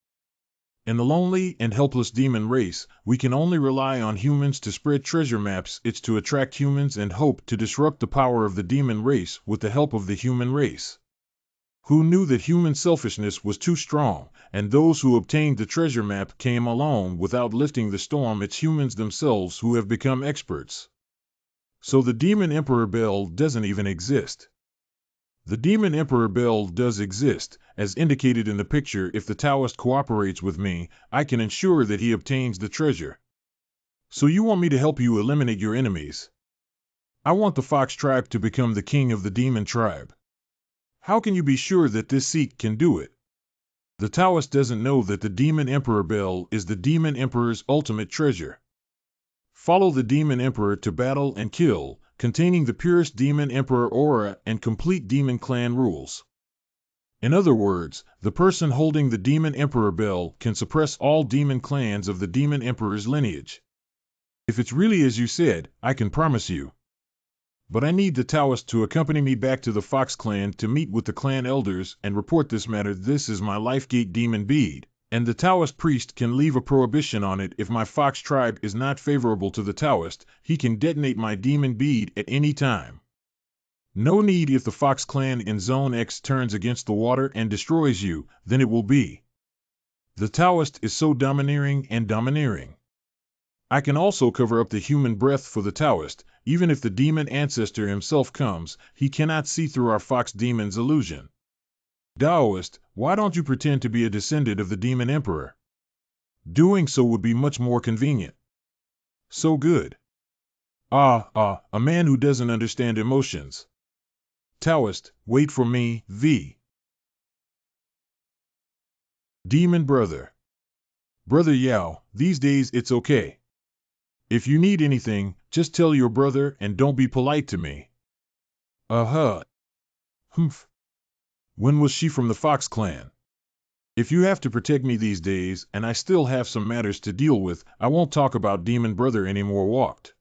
Speaker 1: In the lonely and helpless demon race, we can only rely on humans to spread treasure maps. It's to attract humans and hope to disrupt the power of the demon race with the help of the human race. Who knew that human selfishness was too strong, and those who obtained the treasure map came alone without lifting the storm? It's humans themselves who have become experts. So the Demon Emperor Bell doesn't even exist. The Demon Emperor Bell does exist, as indicated in the picture. If the Taoist cooperates with me, I can ensure that he obtains the treasure. So you want me to help you eliminate your enemies? I want the Fox tribe to become the king of the demon tribe. How can you be sure that this Sect can do it? The Taoist doesn't know that the Demon Emperor Bell is the Demon Emperor's ultimate treasure. Follow the Demon Emperor to battle and kill, containing the purest Demon Emperor aura and complete Demon Clan rules. In other words, the person holding the Demon Emperor Bell can suppress all demon clans of the Demon Emperor's lineage. If it's really as you said, I can promise you. But I need the Taoist to accompany me back to the Fox clan to meet with the clan elders and report this matter. This is my Lifegate demon bead, and the Taoist priest can leave a prohibition on it. If my Fox tribe is not favorable to the Taoist, he can detonate my demon bead at any time. No need. If the Fox clan in Zone X turns against the water and destroys you, then it will be. The Taoist is so domineering and domineering. I can also cover up the human breath for the Taoist. Even if the demon ancestor himself comes, he cannot see through our fox demon's illusion. Taoist, why don't you pretend to be a descendant of the demon emperor? Doing so would be much more convenient. So good. A man who doesn't understand emotions. Taoist, wait for me, V. Demon brother. Brother Xiao, these days it's okay. If you need anything, just tell your brother and don't be polite to me. Humph. When was she from the Fox clan? If you have to protect me these days and I still have some matters to deal with, I won't talk about demon brother anymore. Walked.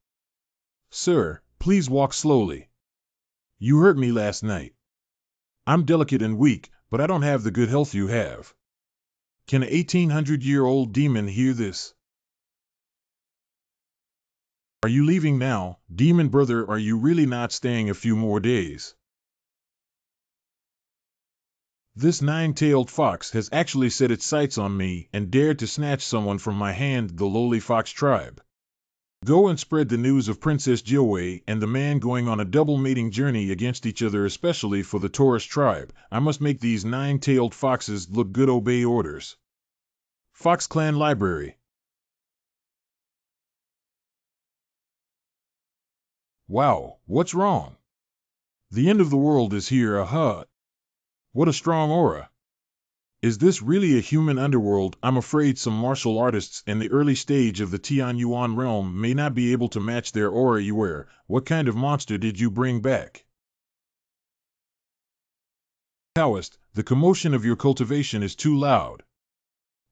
Speaker 1: Sir, please walk slowly. You hurt me last night. I'm delicate and weak, but I don't have the good health you have. Can an 1800-year-old demon hear this? Are you leaving now, demon brother? Are you really not staying a few more days? This nine-tailed fox has actually set its sights on me and dared to snatch someone from my hand. The lowly fox tribe. Go and spread the news of Princess Jiawei and the man going on a double mating journey against each other, especially for the Taurus tribe. I must make these nine-tailed foxes look good. Obey orders. Fox Clan Library. Wow, what's wrong? The end of the world is here. What a strong aura. Is this really a human underworld? I'm afraid some martial artists in the early stage of the Tian Yuan realm may not be able to match their aura. You wear. What kind of monster did you bring back? Taoist, the commotion of your cultivation is too loud.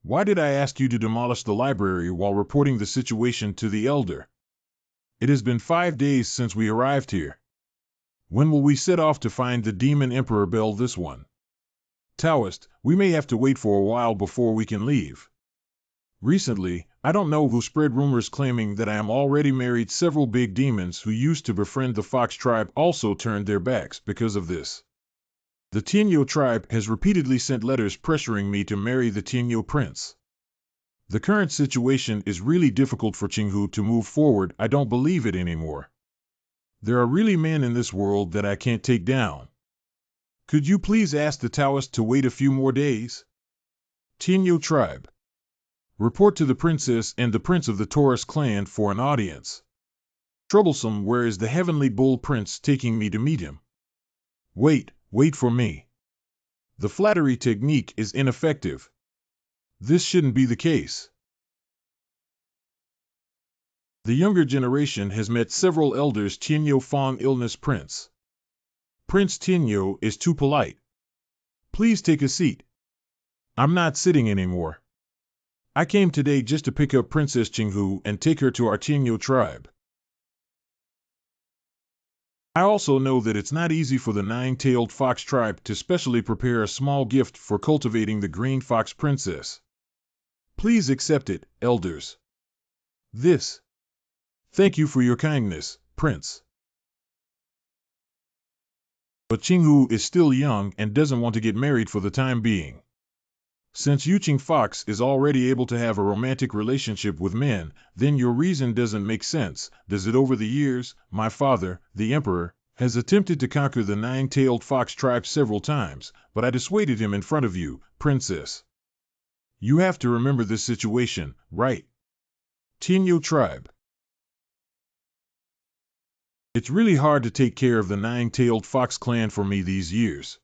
Speaker 1: Why did I ask you to demolish the library while reporting the situation to the elder? It has been 5 days since we arrived here. When will we set off to find the Demon Emperor Bell? This one. Taoist, we may have to wait for a while before we can leave. Recently, I don't know who spread rumors claiming that I am already married. Several big demons who used to befriend the Fox tribe also turned their backs because of this. The Tian tribe has repeatedly sent letters pressuring me to marry the Tian prince. The current situation is really difficult for Qinghu to move forward. I don't believe it anymore. There are really men in this world that I can't take down. Could you please ask the Taoist to wait a few more days? Tian tribe. Report to the princess and the prince of the Taurus clan for an audience. Troublesome, where is the heavenly bull prince taking me to meet him? Wait for me. The flattery technique is ineffective. This shouldn't be the case. The younger generation has met several elders. Tian Fong illness prince. Prince Tian is too polite. Please take a seat. I'm not sitting anymore. I came today just to pick up Princess Qinghu and take her to our Tian tribe. I also know that it's not easy for the nine-tailed fox tribe to specially prepare a small gift for cultivating the green fox princess. Please accept it, elders. This. Thank you for your kindness, prince. But Qinghu is still young and doesn't want to get married for the time being. Since Yuqing Fox is already able to have a romantic relationship with men, then your reason doesn't make sense, does it? Over the years, my father, the emperor, has attempted to conquer the nine-tailed fox tribe several times, but I dissuaded him in front of you, princess. You have to remember this situation, right? Tian tribe. It's really hard to take care of the nine-tailed fox clan for me these years.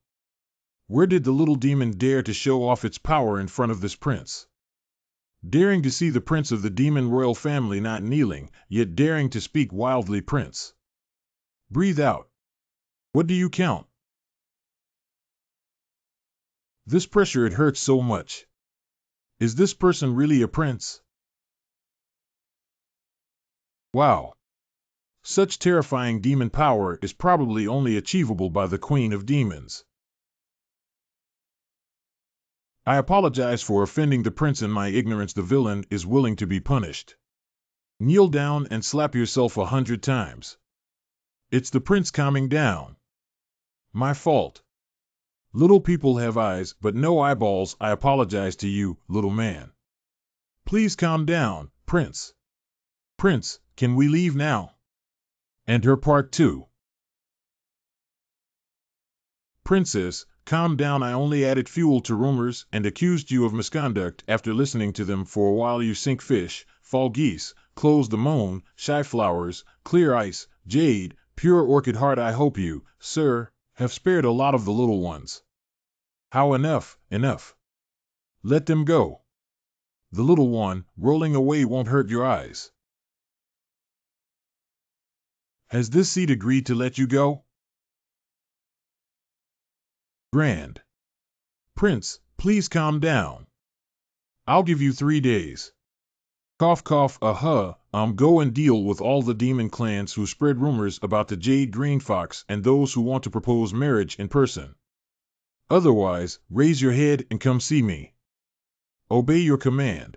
Speaker 1: Where did the little demon dare to show off its power in front of this prince? Daring to see the prince of the demon royal family not kneeling, yet daring to speak wildly, prince. Breathe out. What do you count? This pressure, it hurts so much. Is this person really a prince? Wow. Such terrifying demon power is probably only achievable by the Queen of Demons. I apologize for offending the prince in my ignorance. The villain is willing to be punished. Kneel down and slap yourself 100 times. It's the prince calming down. My fault. Little people have eyes, but no eyeballs. I apologize to you, little man. Please calm down, prince. Prince, can we leave now? And her part too. Princess, calm down. I only added fuel to rumors and accused you of misconduct. After listening to them for a while, you sink fish, fall geese, close the moon, shy flowers, clear ice, jade, pure orchid heart. I hope you, sir, have spared a lot of the little ones. How enough? Let them go. The little one, rolling away, won't hurt your eyes. Has this seat agreed to let you go? Grand. Prince, please calm down. I'll give you 3 days. Cough cough, go and deal with all the demon clans who spread rumors about the Jade Green Fox and those who want to propose marriage in person. Otherwise, raise your head and come see me. Obey your command.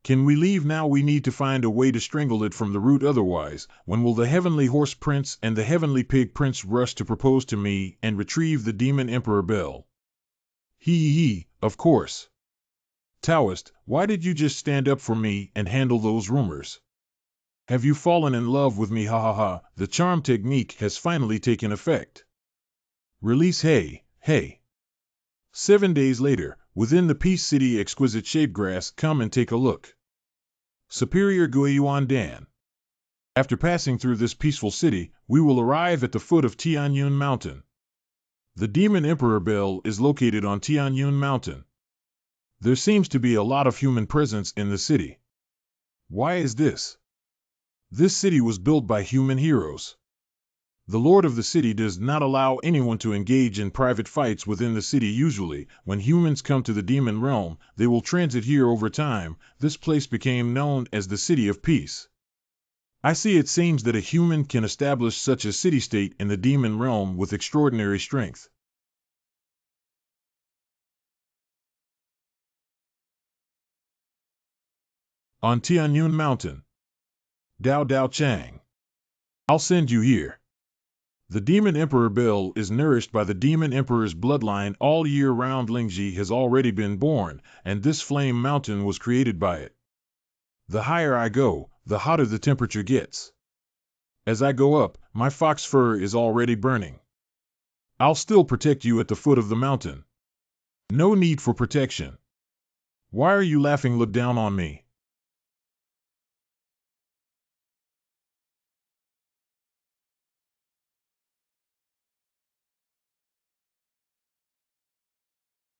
Speaker 1: Can we leave now? We need to find a way to strangle it from the root. Otherwise, when will the heavenly horse prince and the heavenly pig prince rush to propose to me and retrieve the demon emperor Bell? Of course. Taoist, why did you just stand up for me and handle those rumors? Have you fallen in love with me? The charm technique has finally taken effect. Release. Hey. 7 days later, within the Peace City, exquisite shaped grass. Come and take a look. Superior Guiyuan Dan. After passing through this peaceful city, we will arrive at the foot of Tianyun Mountain. The Demon Emperor Bell is located on Tianyun Mountain. There seems to be a lot of human presence in the city. Why is this? This city was built by human heroes. The lord of the city does not allow anyone to engage in private fights within the city. Usually, when humans come to the demon realm, they will transit here. Over time, this place became known as the City of Peace. I see. It seems that a human can establish such a city-state in the demon realm with extraordinary strength. On Tianyun Mountain. Dao Chang. I'll send you here. The Demon Emperor Bell is nourished by the Demon Emperor's bloodline all year round. Lingji has already been born, and this flame mountain was created by it. The higher I go, the hotter the temperature gets. As I go up, my fox fur is already burning. I'll still protect you at the foot of the mountain. No need for protection. Why are you laughing? Look down on me.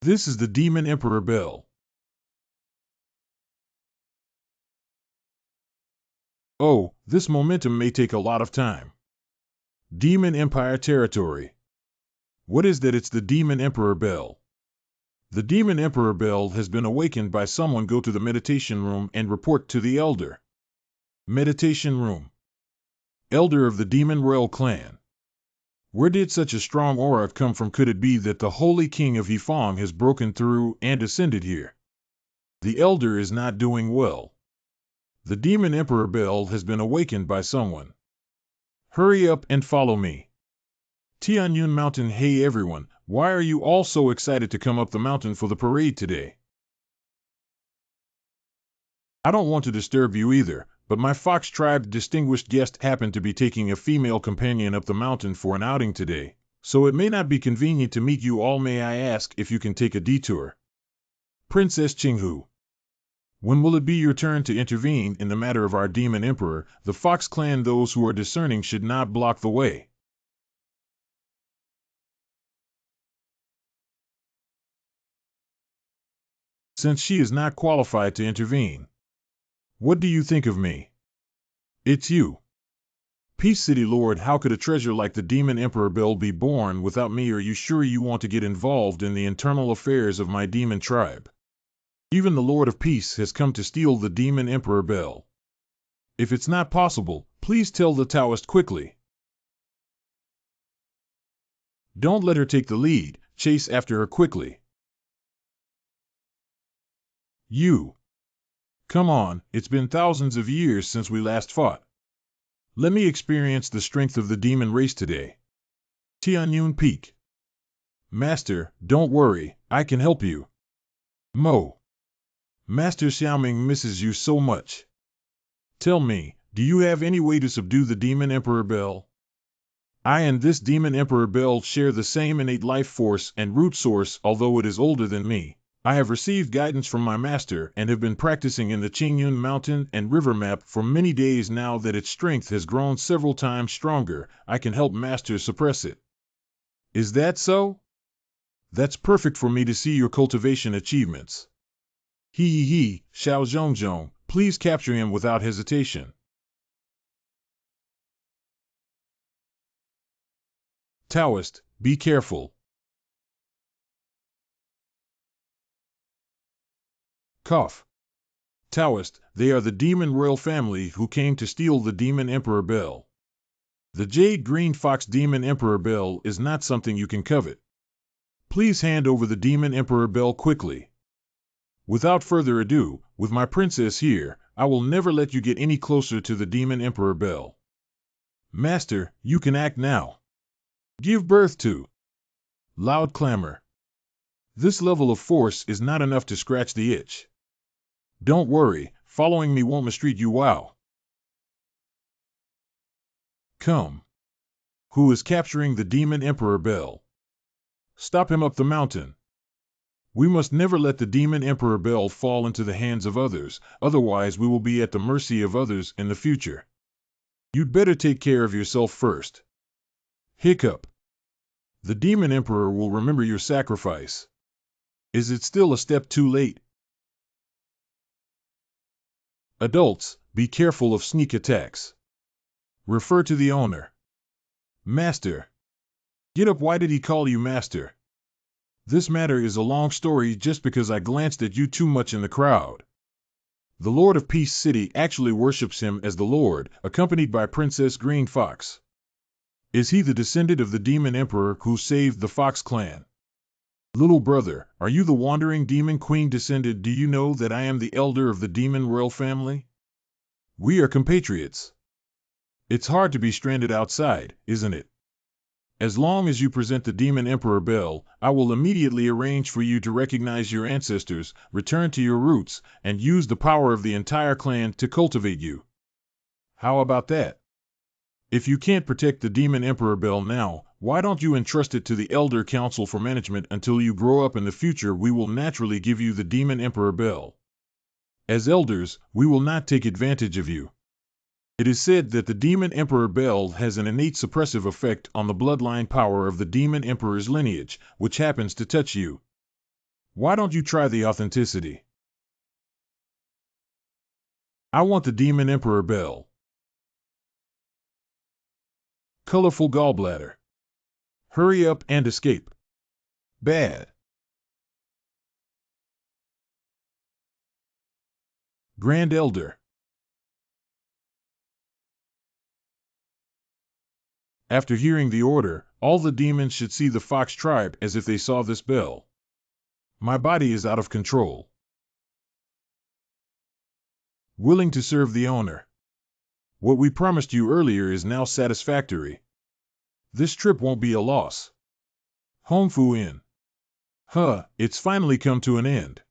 Speaker 1: This is the Demon Emperor Bell. Oh, this momentum may take a lot of time. Demon Empire territory. What is that? It's the Demon Emperor Bell. The Demon Emperor Bell has been awakened by someone. Go to the meditation room and report to the Elder. Meditation room. Elder of the Demon Royal Clan. Where did such a strong aura come from? Could it be that the Holy King of Yifeng has broken through and ascended here? The Elder is not doing well. The Demon Emperor Bell has been awakened by someone. Hurry up and follow me. Tianyun Mountain. Hey everyone, why are you all so excited to come up the mountain for the parade today? I don't want to disturb you either, but my Fox Tribe distinguished guest happened to be taking a female companion up the mountain for an outing today, so it may not be convenient to meet you all. May I ask if you can take a detour? Princess Qinghu. When will it be your turn to intervene in the matter of our Demon Emperor? The Fox Clan. Those who are discerning should not block the way. Since she is not qualified to intervene. What do you think of me? It's you. Peace City Lord, how could a treasure like the Demon Emperor Bell be born without me? Are you sure you want to get involved in the internal affairs of my demon tribe? Even the Lord of Peace has come to steal the Demon Emperor Bell. If it's not possible, please tell the Taoist quickly. Don't let her take the lead, chase after her quickly. You. Come on, it's been thousands of years since we last fought. Let me experience the strength of the demon race today. Tianyun Peak. Master, don't worry, I can help you. Mo. Master Xiaoming misses you so much. Tell me, do you have any way to subdue the Demon Emperor Bell? I and this Demon Emperor Bell share the same innate life force and root source. Although it is older than me, I have received guidance from my master and have been practicing in the Qingyun mountain and river map for many days now. That its strength has grown several times stronger, I can help master suppress it. Is that so? That's perfect for me to see your cultivation achievements. He, Xiao Zhongzhong, please capture him without hesitation. Taoist, be careful. Cough. Taoist, they are the Demon Royal family who came to steal the Demon Emperor Bell. The Jade Green Fox Demon Emperor Bell is not something you can covet. Please hand over the Demon Emperor Bell quickly. Without further ado, with my princess here, I will never let you get any closer to the Demon Emperor Bell. Master, you can act now. Give birth to. Loud clamor. This level of force is not enough to scratch the itch. Don't worry, following me won't mistreat you. Wow. Come. Who is capturing the Demon Emperor Bell? Stop him up the mountain. We must never let the Demon Emperor Bell fall into the hands of others, otherwise we will be at the mercy of others in the future. You'd better take care of yourself first. Hiccup. The Demon Emperor will remember your sacrifice. Is it still a step too late? Adults, be careful of sneak attacks. Refer to the owner. Master. Get up. Why did he call you master? This matter is a long story. Just because I glanced at you too much in the crowd. The Lord of Peace City actually worships him as the Lord, accompanied by Princess Green Fox. Is he the descendant of the Demon Emperor who saved the Fox clan? Little brother, are you the wandering demon queen descended? Do you know that I am the elder of the Demon Royal family? We are compatriots. It's hard to be stranded outside, isn't it? As long as you present the Demon Emperor bell, I will immediately arrange for you to recognize your ancestors, return to your roots, and use the power of the entire clan to cultivate you. How about that? If you can't protect the Demon Emperor bell now, why don't you entrust it to the Elder Council for management until you grow up? In the future we will naturally give you the Demon Emperor bell. As elders, we will not take advantage of you. It is said that the Demon Emperor bell has an innate suppressive effect on the bloodline power of the Demon Emperor's lineage, which happens to touch you. Why don't you try the authenticity? I want the Demon Emperor bell. Colorful gallbladder. Hurry up and escape. Bad. Grand Elder. After hearing the order, all the demons should see the fox tribe as if they saw this bell. My body is out of control. Willing to serve the owner. What we promised you earlier is now satisfactory. This trip won't be a loss. Hongfu Inn. It's finally come to an end.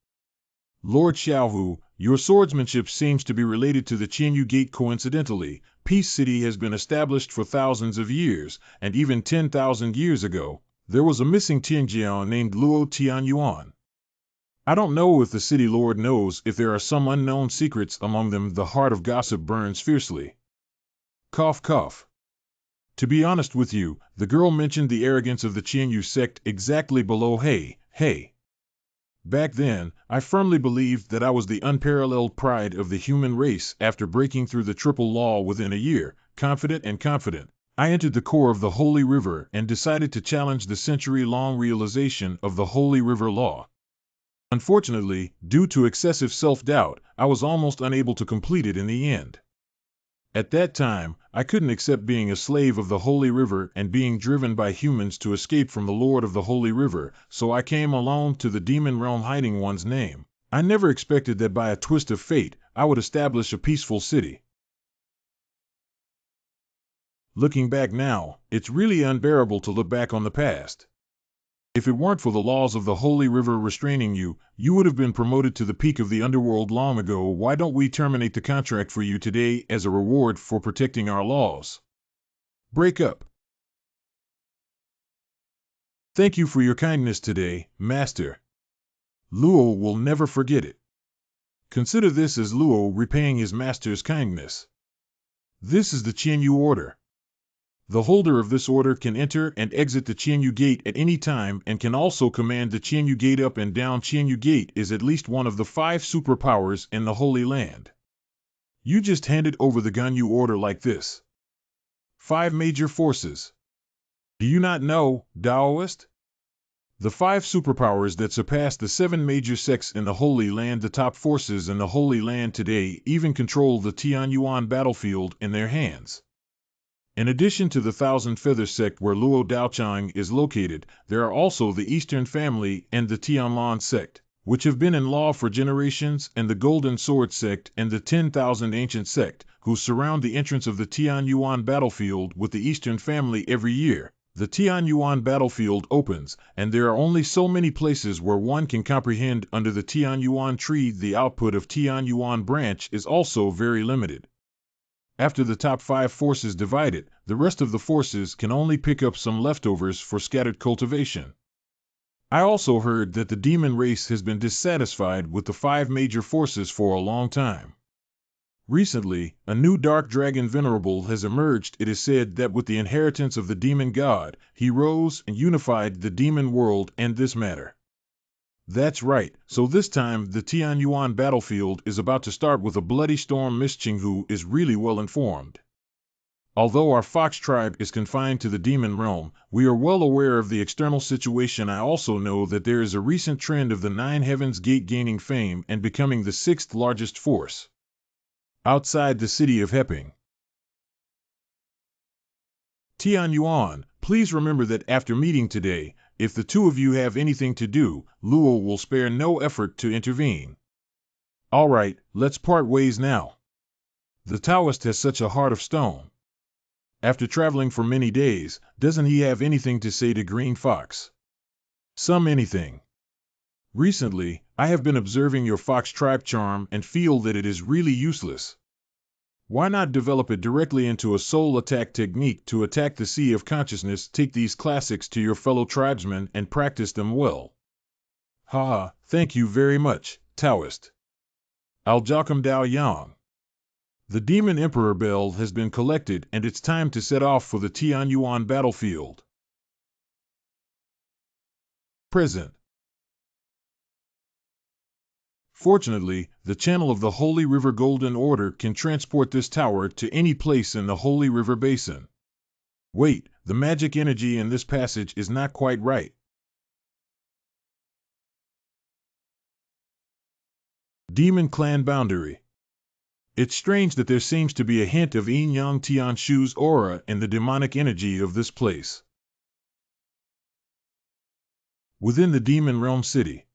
Speaker 1: Lord Xiao, your swordsmanship seems to be related to the Qianyu Gate. Coincidentally, Peace City has been established for thousands of years, and even 10,000 years ago, there was a missing Tianjiao named Luo Tianyuan. I don't know if the city lord knows if there are some unknown secrets among them. The heart of gossip burns fiercely. Cough, cough. To be honest with you, the girl mentioned the arrogance of the Qianyu sect exactly below hey. Back then, I firmly believed that I was the unparalleled pride of the human race. After breaking through the triple law within a year, confident, I entered the core of the Holy River and decided to challenge the century-long realization of the Holy River law. Unfortunately, due to excessive self-doubt, I was almost unable to complete it in the end. At that time, I couldn't accept being a slave of the Holy River and being driven by humans to escape from the Lord of the Holy River, so I came alone to the demon realm hiding one's name. I never expected that by a twist of fate, I would establish a peaceful city. Looking back now, it's really unbearable to look back on the past. If it weren't for the laws of the Holy River restraining you, you would have been promoted to the peak of the underworld long ago. Why don't we terminate the contract for you today as a reward for protecting our laws? Break up. Thank you for your kindness today, Master. Luo will never forget it. Consider this as Luo repaying his master's kindness. This is the Qianyu order. The holder of this order can enter and exit the Qianyu Gate at any time and can also command the Qianyu Gate up and down. Qianyu Gate is at least one of the 5 superpowers in the Holy Land. You just handed over the Ganyu order like this. 5 major forces. Do you not know, Taoist? The 5 superpowers that surpass the 7 major sects in the Holy Land. The top forces in the Holy Land today even control the Tianyuan battlefield in their hands. In addition to the Thousand Feather sect where Luo Daochang is located, there are also the Eastern Family and the Tianlan sect, which have been in law for generations, and the Golden Sword sect and the 10,000 Ancient sect, who surround the entrance of the Tianyuan battlefield with the Eastern Family every year. The Tianyuan battlefield opens, and there are only so many places where one can comprehend under the Tianyuan tree. The output of Tianyuan branch is also very limited. After the top 5 forces divided, the rest of the forces can only pick up some leftovers for scattered cultivation. I also heard that the demon race has been dissatisfied with the 5 major forces for a long time. Recently, a new dark dragon venerable has emerged. It is said that with the inheritance of the demon god, he rose and unified the demon world and this matter. That's right, so this time the Tianyuan battlefield is about to start with a bloody storm. Miss Qinghu is really well informed. Although our fox tribe is confined to the demon realm, we are well aware of the external situation. I also know that there is a recent trend of the 9 Heavens Gate gaining fame and becoming the 6th largest force outside the city of Heping. Tianyuan, please remember that after meeting today, if the 2 of you have anything to do, Luo will spare no effort to intervene. All right, let's part ways now. The Taoist has such a heart of stone. After traveling for many days, doesn't he have anything to say to Green Fox? Some anything. Recently, I have been observing your fox tribe charm and feel that it is really useless. Why not develop it directly into a soul attack technique to attack the sea of consciousness? Take these classics to your fellow tribesmen and practice them well. Haha, thank you very much, Taoist. Aljakum Dao Yang. The Demon Emperor Bell has been collected and it's time to set off for the Tianyuan battlefield. Present. Fortunately, the channel of the Holy River Golden Order can transport this tower to any place in the Holy River Basin. Wait, the magic energy in this passage is not quite right. Demon Clan Boundary. It's strange that there seems to be a hint of Yin Yang Tian Shu's aura in the demonic energy of this place. Within the Demon Realm City.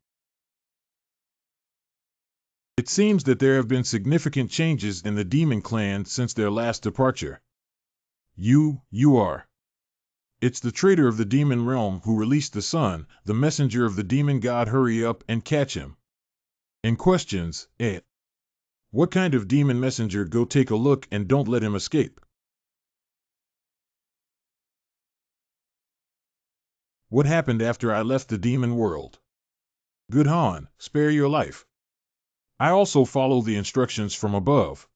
Speaker 1: It seems that there have been significant changes in the Demon Clan since their last departure. You are. It's the traitor of the Demon Realm who released the sun, the messenger of the Demon God. Hurry up and catch him. In questions, what kind of demon messenger? Go take a look and don't let him escape. What happened after I left the demon world? Good Han, spare your life. I also follow the instructions from above.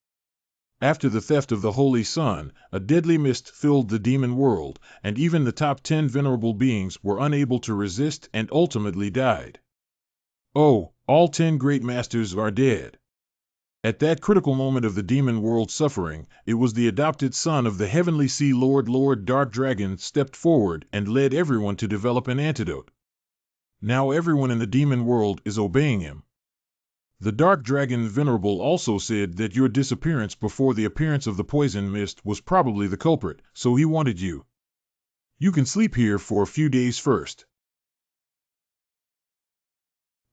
Speaker 1: After the theft of the Holy Sun, a deadly mist filled the demon world, and even the top 10 venerable beings were unable to resist and ultimately died. Oh, all 10 great masters are dead. At that critical moment of the demon world suffering, it was the adopted son of the Heavenly Sea Lord Dark Dragon stepped forward and led everyone to develop an antidote. Now everyone in the demon world is obeying him. The Dark Dragon Venerable also said that your disappearance before the appearance of the poison mist was probably the culprit, so he wanted you. You can sleep here for a few days first.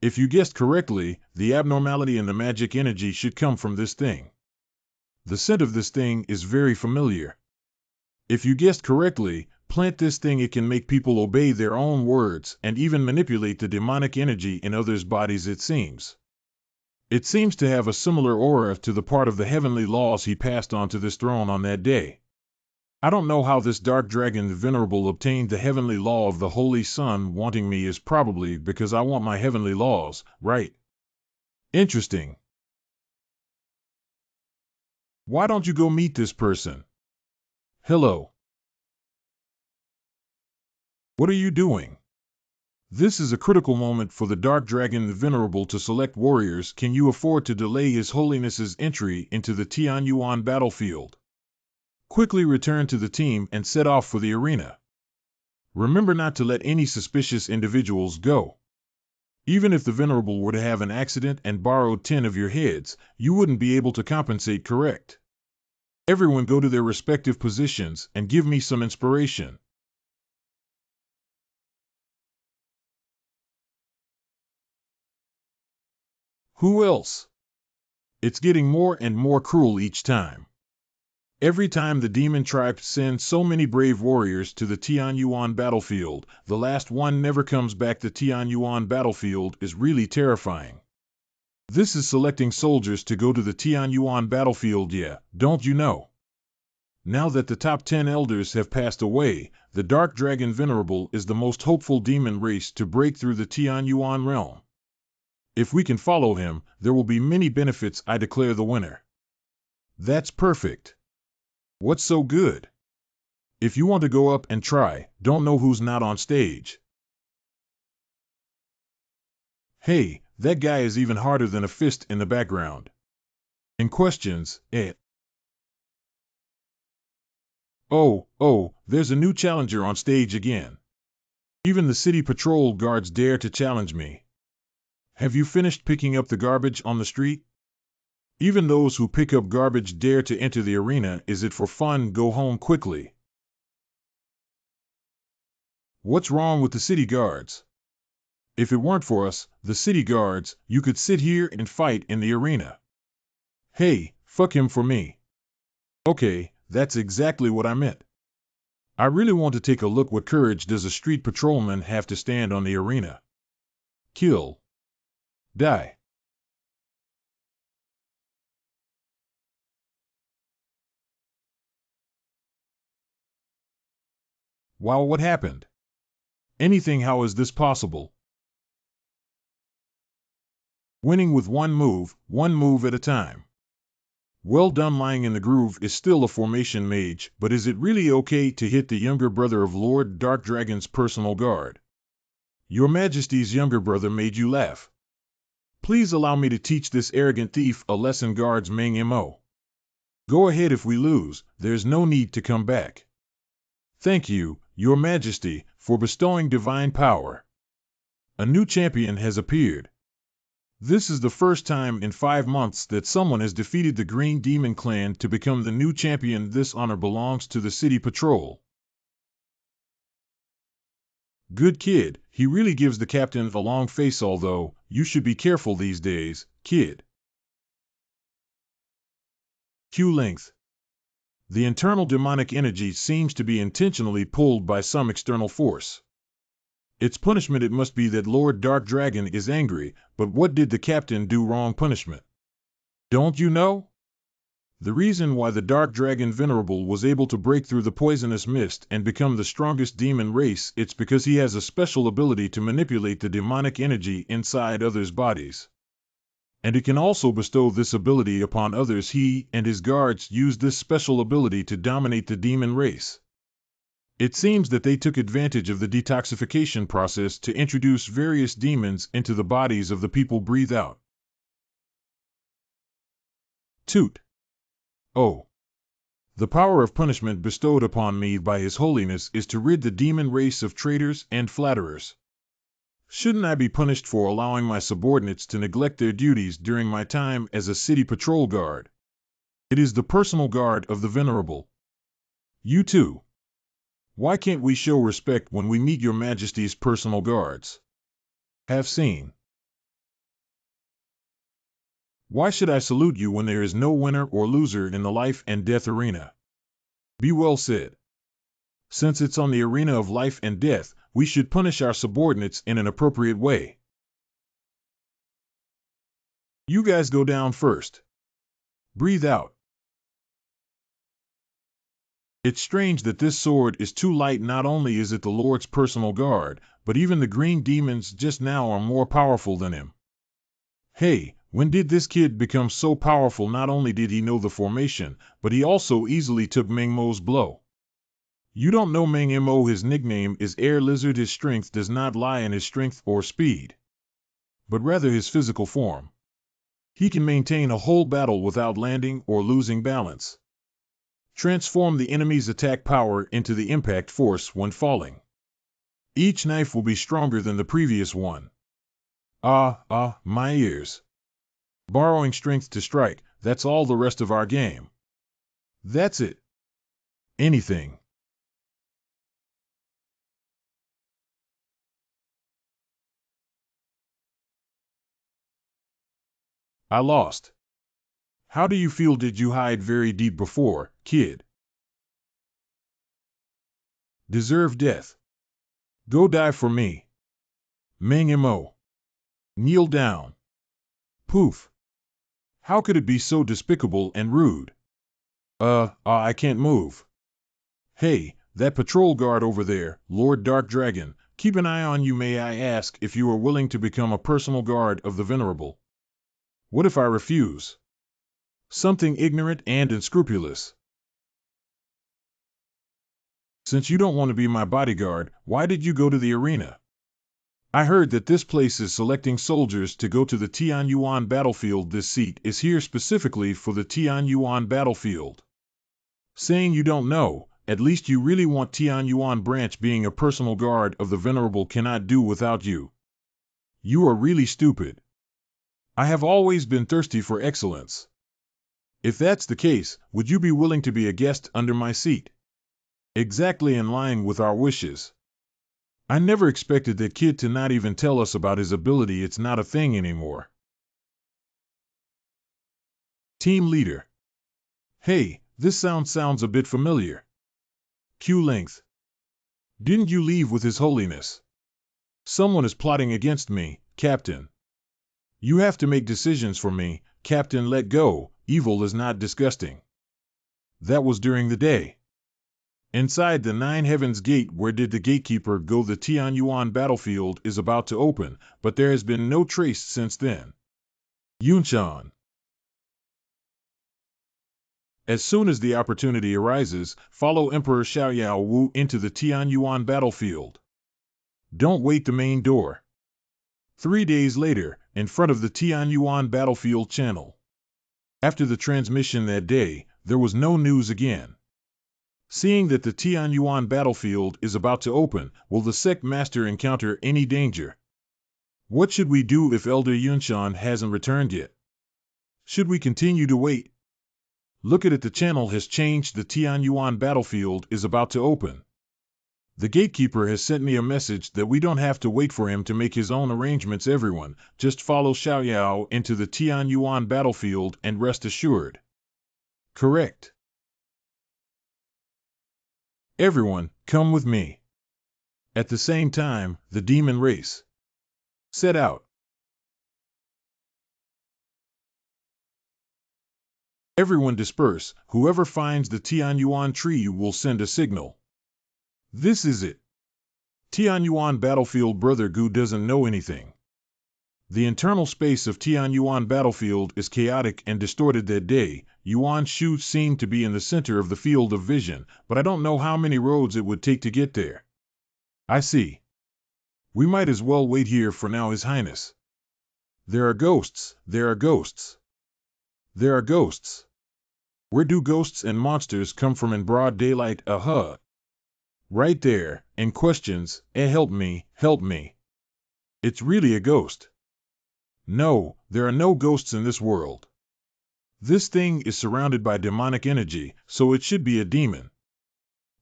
Speaker 1: If you guessed correctly, the abnormality in the magic energy should come from this thing. The scent of this thing is very familiar. If you guessed correctly, plant this thing. It can make people obey their own words and even manipulate the demonic energy in others' bodies. It seems to have a similar aura to the part of the heavenly laws he passed on to this throne on that day. I don't know how this Dark Dragon Venerable obtained the heavenly law of the Holy Sun. Wanting me is probably because I want my heavenly laws, right? Interesting. Why don't you go meet this person? Hello. What are you doing? This is a critical moment for the Dark Dragon Venerable to select warriors. Can you afford to delay His Holiness's entry into the Tianyuan battlefield? Quickly return to the team and set off for the arena. Remember not to let any suspicious individuals go. Even if the Venerable were to have an accident and borrowed 10 of your heads, you wouldn't be able to compensate. Correct. Everyone go to their respective positions and give me some inspiration. Who else? It's getting more and more cruel each time. Every time the demon tribe sends so many brave warriors to the Tianyuan battlefield, the last one never comes back. The Tianyuan battlefield is really terrifying. This is selecting soldiers to go to the Tianyuan battlefield, yeah, don't you know? Now that the top 10 elders have passed away, the Dark Dragon Venerable is the most hopeful demon race to break through the Tianyuan realm. If we can follow him, there will be many benefits. I declare the winner. That's perfect. What's so good? If you want to go up and try, don't know who's not on stage. Hey, that guy is even harder than a fist in the background. In questions, Oh, there's a new challenger on stage again. Even the city patrol guards dare to challenge me. Have you finished picking up the garbage on the street? Even those who pick up garbage dare to enter the arena. Is it for fun? Go home quickly. What's wrong with the city guards? If it weren't for us, the city guards, you could sit here and fight in the arena. Hey, fuck him for me. Okay, that's exactly what I meant. I really want to take a look. What courage does a street patrolman have to stand on the arena? Kill. Die. Wow, what happened? Anything, how is this possible? Winning with one move at a time. Well done. Lying in the groove is still a formation mage, but is it really okay to hit the younger brother of Lord Dark Dragon's personal guard? Your Majesty's younger brother made you laugh. Please allow me to teach this arrogant thief a lesson. Guards Meng Mo. Go ahead. If we lose, there's no need to come back. Thank you, Your Majesty, for bestowing divine power. A new champion has appeared. This is the first time in 5 months that someone has defeated the Green Demon Clan to become the new champion. This honor belongs to the City Patrol. Good kid, he really gives the captain a long face, although you should be careful these days, kid. Q length. The internal demonic energy seems to be intentionally pulled by some external force. Its punishment, it must be that Lord Dark Dragon is angry, but what did the captain do wrong? Punishment. Don't you know? The reason why the Dark Dragon Venerable was able to break through the poisonous mist and become the strongest demon race, it's because he has a special ability to manipulate the demonic energy inside others' bodies. And he can also bestow this ability upon others. He and his guards use this special ability to dominate the demon race. It seems that they took advantage of the detoxification process to introduce various demons into the bodies of the people. Breathe out. Toot. Oh. The power of punishment bestowed upon me by His Holiness is to rid the demon race of traitors and flatterers. Shouldn't I be punished for allowing my subordinates to neglect their duties during my time as a city patrol guard? It is the personal guard of the Venerable. You too. Why can't we show respect when we meet Your Majesty's personal guards? Have seen. Why should I salute you when there is no winner or loser in the life and death arena? Be well said. Since it's on the arena of life and death, we should punish our subordinates in an appropriate way. You guys go down first. Breathe out. It's strange that this sword is too light. Not only is it the Lord's personal guard, but even the green demons just now are more powerful than him. Hey, when did this kid become so powerful? Not only did he know the formation, but he also easily took Meng Mo's blow. You don't know Meng Mo. His nickname is Air Lizard. His strength does not lie in his strength or speed, but rather his physical form. He can maintain a whole battle without landing or losing balance. Transform the enemy's attack power into the impact force when falling. Each knife will be stronger than the previous one. My ears. Borrowing strength to strike, that's all the rest of our game. That's it. Anything. I lost. How do you feel? Did you hide very deep before, kid? Deserve death. Go die for me. Meng Mo. Kneel down. Poof. How could it be so despicable and rude? I can't move. Hey, that patrol guard over there, Lord Dark Dragon, keep an eye on you. May I ask if you are willing to become a personal guard of the Venerable? What if I refuse? Something ignorant and unscrupulous. Since you don't want to be my bodyguard, why did you go to the arena? I heard that this place is selecting soldiers to go to the Tianyuan battlefield. This seat is here specifically for the Tianyuan battlefield. Saying you don't know, at least you really want Tianyuan branch. Being a personal guard of the Venerable cannot do without you. You are really stupid. I have always been thirsty for excellence. If that's the case, would you be willing to be a guest under my seat? Exactly in line with our wishes. I never expected that kid to not even tell us about his ability. It's not a thing anymore. Team leader. Hey, this sounds a bit familiar. Q length. Didn't you leave with His Holiness? Someone is plotting against me, Captain. You have to make decisions for me, Captain. Let go. Evil is not disgusting. That was during the day. Inside the Nine Heavens Gate, where did the gatekeeper go? The Tianyuan battlefield is about to open, but there has been no trace since then. Yunshan. As soon as the opportunity arises, follow Emperor Xiao Wu into the Tianyuan battlefield. Don't wait the main door. 3 days later, in front of the Tianyuan battlefield channel. After the transmission that day, there was no news again. Seeing that the Tianyuan battlefield is about to open, will the sect master encounter any danger? What should we do if Elder Yunshan hasn't returned yet? Should we continue to wait? Look at it, the channel has changed. The Tianyuan battlefield is about to open. The gatekeeper has sent me a message that we don't have to wait for him to make his own arrangements. Everyone, just follow Xiao into the Tianyuan battlefield and rest assured. Correct. Everyone, come with me. At the same time, the demon race set out. Everyone disperse. Whoever finds the Tianyuan tree will send a signal. This is it. Tianyuan battlefield. Brother Gu doesn't know anything. The internal space of Tianyuan battlefield is chaotic and distorted. That day, Yuan Shu seemed to be in the center of the field of vision, but I don't know how many roads it would take to get there. I see. We might as well wait here for now, His Highness. There are ghosts, there are ghosts. There are ghosts. Where do ghosts and monsters come from in broad daylight? Right there, and questions, help me, help me. It's really a ghost. No, there are no ghosts in this world. This thing is surrounded by demonic energy, so it should be a demon.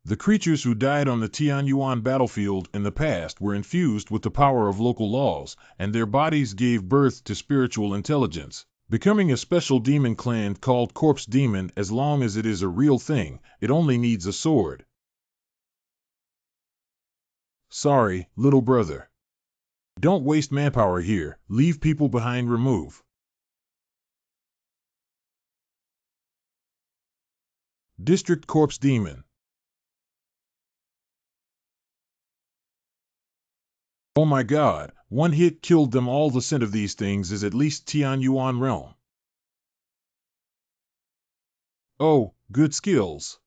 Speaker 1: The creatures who died on the Tianyuan battlefield in the past were infused with the power of local laws, and their bodies gave birth to spiritual intelligence, becoming a special demon clan called Corpse Demon. As long as it is a real thing, it only needs a sword. Sorry, little brother. Don't waste manpower here. Leave people behind. Remove. District Corpse Demon. Oh my god, one hit killed them all. The scent of these things is at least Tianyuan realm. Oh, good skills.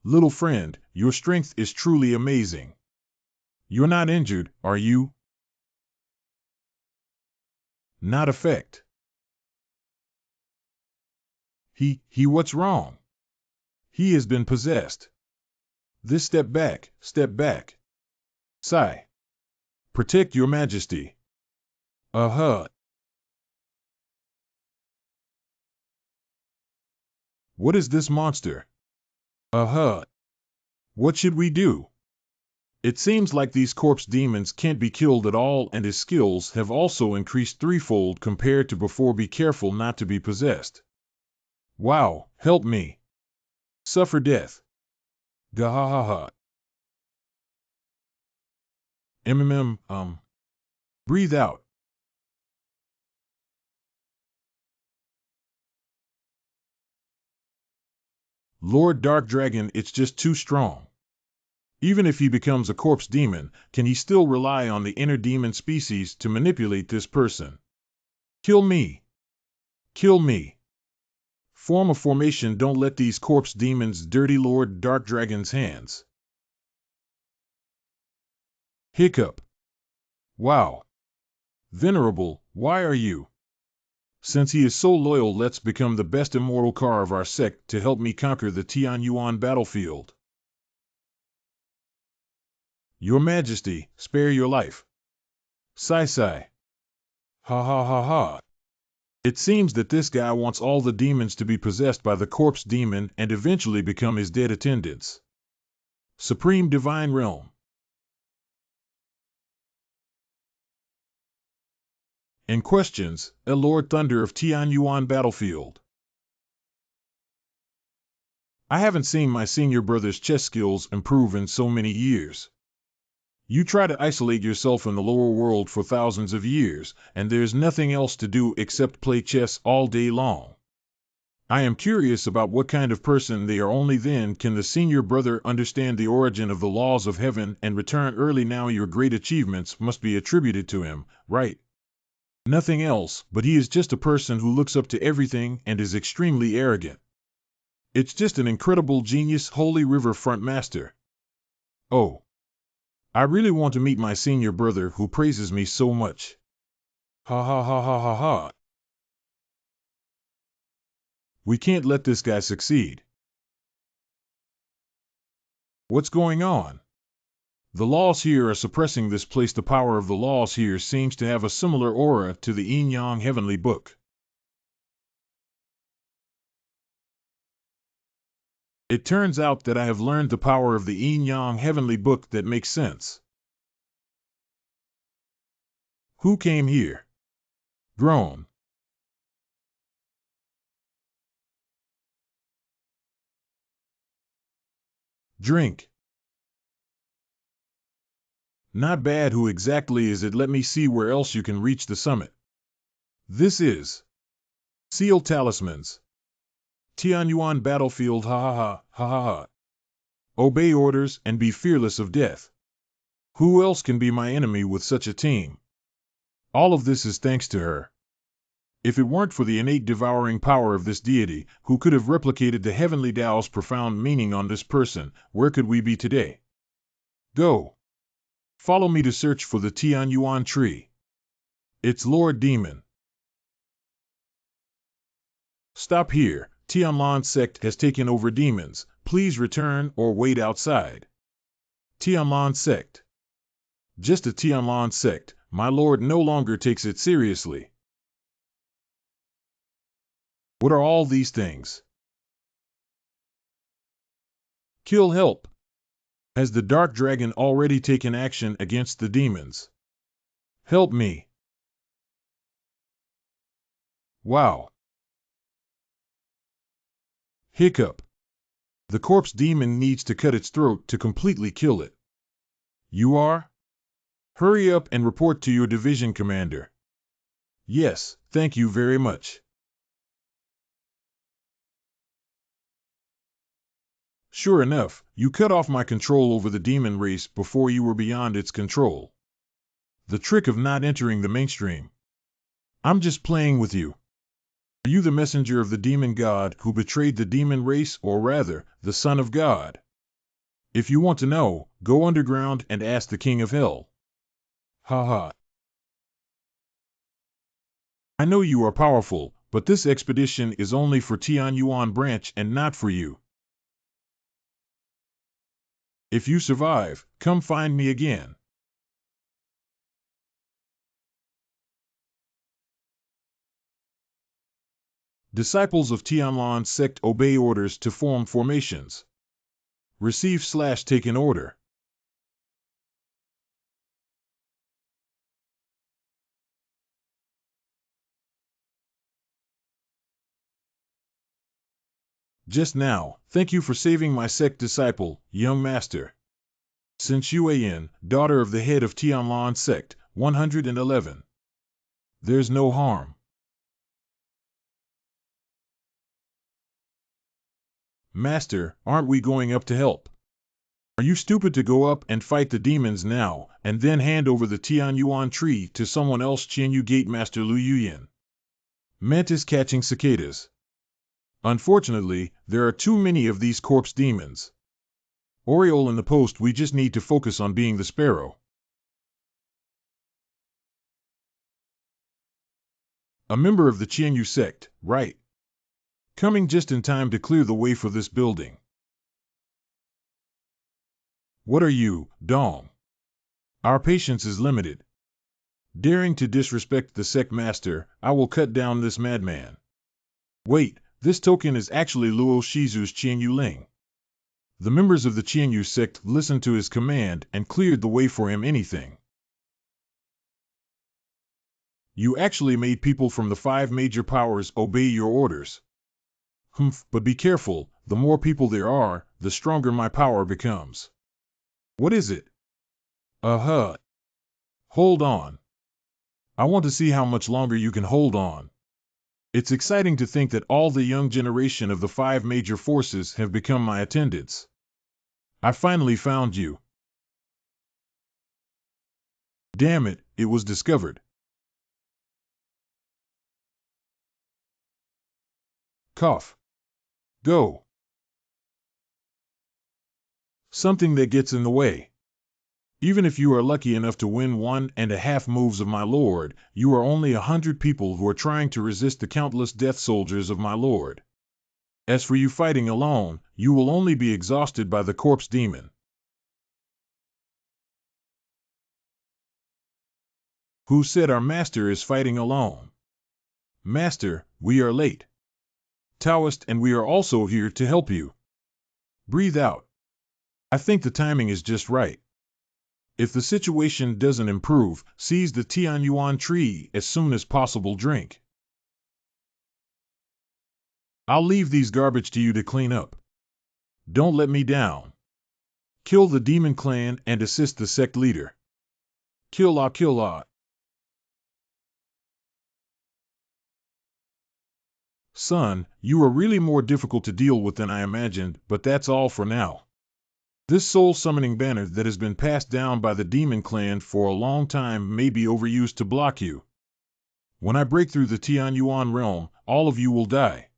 Speaker 1: Little friend, your strength is truly amazing. You're not injured, are you? Not effect. What's wrong? He has been possessed. This step back, step back. Sigh. Protect your majesty. What is this monster? What should we do? It seems like these corpse demons can't be killed at all, and his skills have also increased threefold compared to before. Be careful not to be possessed. Wow, help me. Suffer death. Gahahaha. Breathe out. Lord Dark Dragon, it's just too strong. Even if he becomes a corpse demon, can he still rely on the inner demon species to manipulate this person? Kill me. Kill me. Form a formation. Don't let these corpse demons dirty Lord Dark Dragon's hands. Hiccup. Wow. Venerable, why are you? Since he is so loyal, let's become the best immortal car of our sect to help me conquer the Tianyuan battlefield. Your Majesty, spare your life. Sigh sigh. Ha ha ha ha. It seems that this guy wants all the demons to be possessed by the corpse demon and eventually become his dead attendants. Supreme Divine Realm. And questions, Lord Thunder of Tianyuan battlefield. I haven't seen my senior brother's chess skills improve in so many years. You try to isolate yourself in the lower world for thousands of years, and there's nothing else to do except play chess all day long. I am curious about what kind of person they are. Only then can the senior brother understand the origin of the laws of heaven and return early. Now your great achievements must be attributed to him, right? Nothing else, but he is just a person who looks up to everything and is extremely arrogant. It's just an incredible genius, holy riverfront master. Oh. I really want to meet my senior brother who praises me so much. Ha ha ha ha ha ha. We can't let this guy succeed. What's going on? The laws here are suppressing this place. The power of the laws here seems to have a similar aura to the Yin-Yang Heavenly Book. It turns out that I have learned the power of the Yin-Yang Heavenly Book that makes sense. Who came here? Groan. Drink. Not bad. Who exactly is it? Let me see where else you can reach the summit. This is Seal Talismans. Tianyuan Battlefield. Ha ha ha ha ha ha. Obey orders and be fearless of death. Who else can be my enemy with such a team? All of this is thanks to her. If it weren't for the innate devouring power of this deity, who could have replicated the heavenly Tao's profound meaning on this person, where could we be today? Go. Follow me to search for the Tianyuan tree. It's Lord Demon. Stop here. Tianlan Sect has taken over demons. Please return or wait outside. Tianlan Sect. Just a Tianlan Sect. My lord no longer takes it seriously. What are all these things? Kill help. Has the Dark Dragon already taken action against the demons? Help me. Wow. Hiccup. The corpse demon needs to cut its throat to completely kill it. You are? Hurry up and report to your division commander. Yes, thank you very much. Sure enough, you cut off my control over the demon race before you were beyond its control. The trick of not entering the mainstream. I'm just playing with you. Are you the messenger of the demon god who betrayed the demon race, or rather, the son of God? If you want to know, go underground and ask the king of hell. Ha ha. I know you are powerful, but this expedition is only for Tianyuan branch and not for you. If you survive, come find me again. Disciples of Tianlan Sect obey orders to form formations. Receive/take an order. Just now, thank you for saving my sect disciple, young master. Since Yuan, daughter of the head of Tianlan Sect, 111. There's no harm. Master, aren't we going up to help? Are you stupid to go up and fight the demons now, and then hand over the Tianyuan tree to someone else? Qianyu Gate Master Lu Yuyan. Mantis catching cicadas. Unfortunately, there are too many of these corpse demons. Oriole in the post. We just need to focus on being the sparrow. A member of the Qianyu sect, right? Coming just in time to clear the way for this building. What are you, Dong? Our patience is limited. Daring to disrespect the sect master, I will cut down this madman. Wait, this token is actually Luo Shizu's Qianyu Ling. The members of the Qianyu sect listened to his command and cleared the way for him. Anything. You actually made people from the 5 major powers obey your orders. But be careful, the more people there are, the stronger my power becomes. What is it? Hold on. I want to see how much longer you can hold on. It's exciting to think that all the young generation of the 5 major forces have become my attendants. I finally found you. Damn it, it was discovered. Cough. Go. Something that gets in the way. Even if you are lucky enough to win 1.5 moves of my lord, you are only 100 people who are trying to resist the countless death soldiers of my lord. As for you fighting alone, you will only be exhausted by the corpse demon. Who said our master is fighting alone? Master, we are late. Taoist, and we are also here to help you. Breathe out. I think the timing is just right. If the situation doesn't improve, seize the Tian Yuan tree as soon as possible. Drink. I'll leave these garbage to you to clean up. Don't let me down. Kill the demon clan and assist the sect leader. Kill. Son, you are really more difficult to deal with than I imagined, but that's all for now. This soul-summoning banner that has been passed down by the demon clan for a long time may be overused to block you. When I break through the Tian Yuan realm, all of you will die.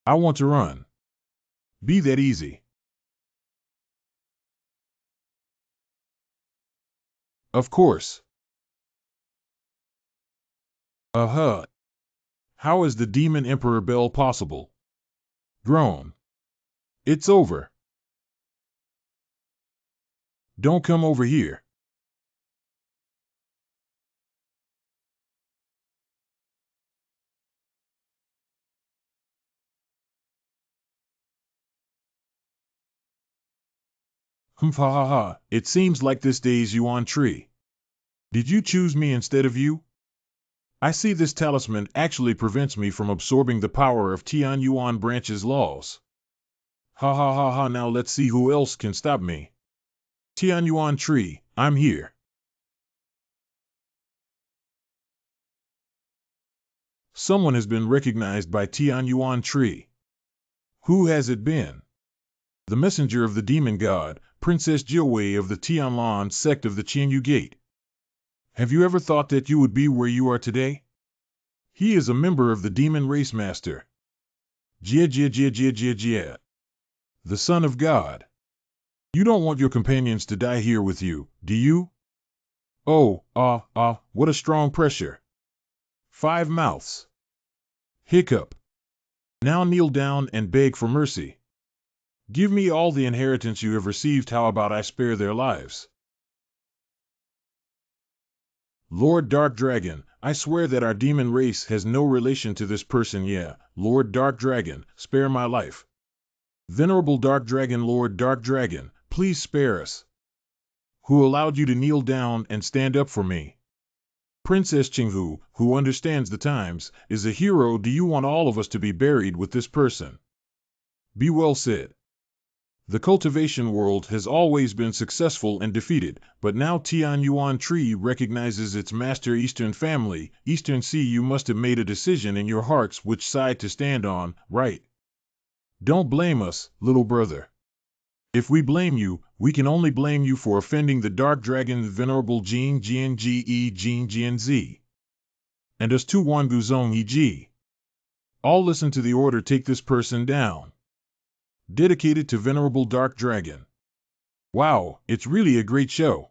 Speaker 1: I want to run. Be that easy. Of course. How is the Demon Emperor Bell possible? Groan. It's over. Don't come over here. It seems like this day's Yuan tree. Did you choose me instead of you? I see this talisman actually prevents me from absorbing the power of Tian Yuan branch's laws. Now let's see who else can stop me. Tian Yuan tree, I'm here. Someone has been recognized by Tian Yuan tree. Who has it been? The messenger of the demon god, Princess Jiawei of the Tianlan sect of the Qianyu Gate. Have you ever thought that you would be where you are today? He is a member of the demon race master. Jia. The son of God. You don't want your companions to die here with you, do you? Oh, what a strong pressure. 5 mouths. Hiccup. Now kneel down and beg for mercy. Give me all the inheritance you have received. How about I spare their lives? Lord Dark Dragon, I swear that our demon race has no relation to this person. Yeah, Lord Dark Dragon, spare my life. Venerable Dark Dragon, Lord Dark Dragon, please spare us. Who allowed you to kneel down and stand up for me? Princess Qinghu, who understands the times, is a hero. Do you want all of us to be buried with this person? Be well said. The cultivation world has always been successful and defeated, but now Tian Yuan Tree recognizes its master Eastern family. Eastern Sea, you must have made a decision in your hearts which side to stand on, right? Don't blame us, little brother. If we blame you, we can only blame you for offending the Dark Dragon Venerable Jin Jianzi. And us too, Wangazu Yi. All listen to the order. Take this person down. Dedicated to Venerable Dark Dragon. Wow, it's really a great show.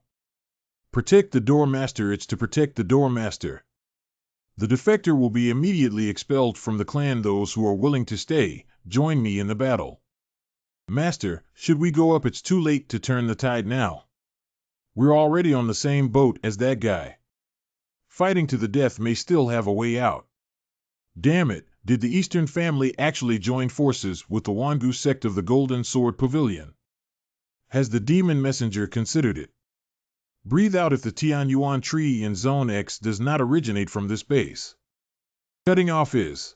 Speaker 1: Protect the Doormaster. It's to protect the Doormaster. The defector will be immediately expelled from the clan. Those who are willing to stay, join me in the battle. Master, should we go up? It's too late to turn the tide now. We're already on the same boat as that guy. Fighting to the death may still have a way out. Damn it, did the Eastern family actually join forces with the Wangazu sect of the Golden Sword Pavilion? Has the demon messenger considered it? Breathe out. If the Tian Yuan tree in Zone X does not originate from this base. Cutting off is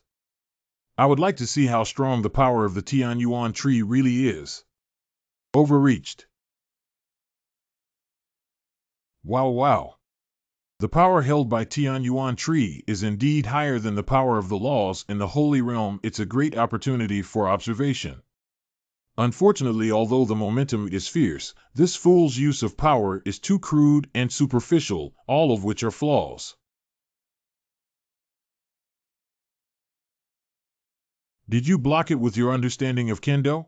Speaker 1: I would like to see how strong the power of the Tian Yuan tree really is. Overreached. Wow wow. The power held by Tian Yuan tree is indeed higher than the power of the laws in the Holy Realm. It's a great opportunity for observation. Unfortunately, although the momentum is fierce, this fool's use of power is too crude and superficial, all of which are flaws. Did you block it with your understanding of Kendo?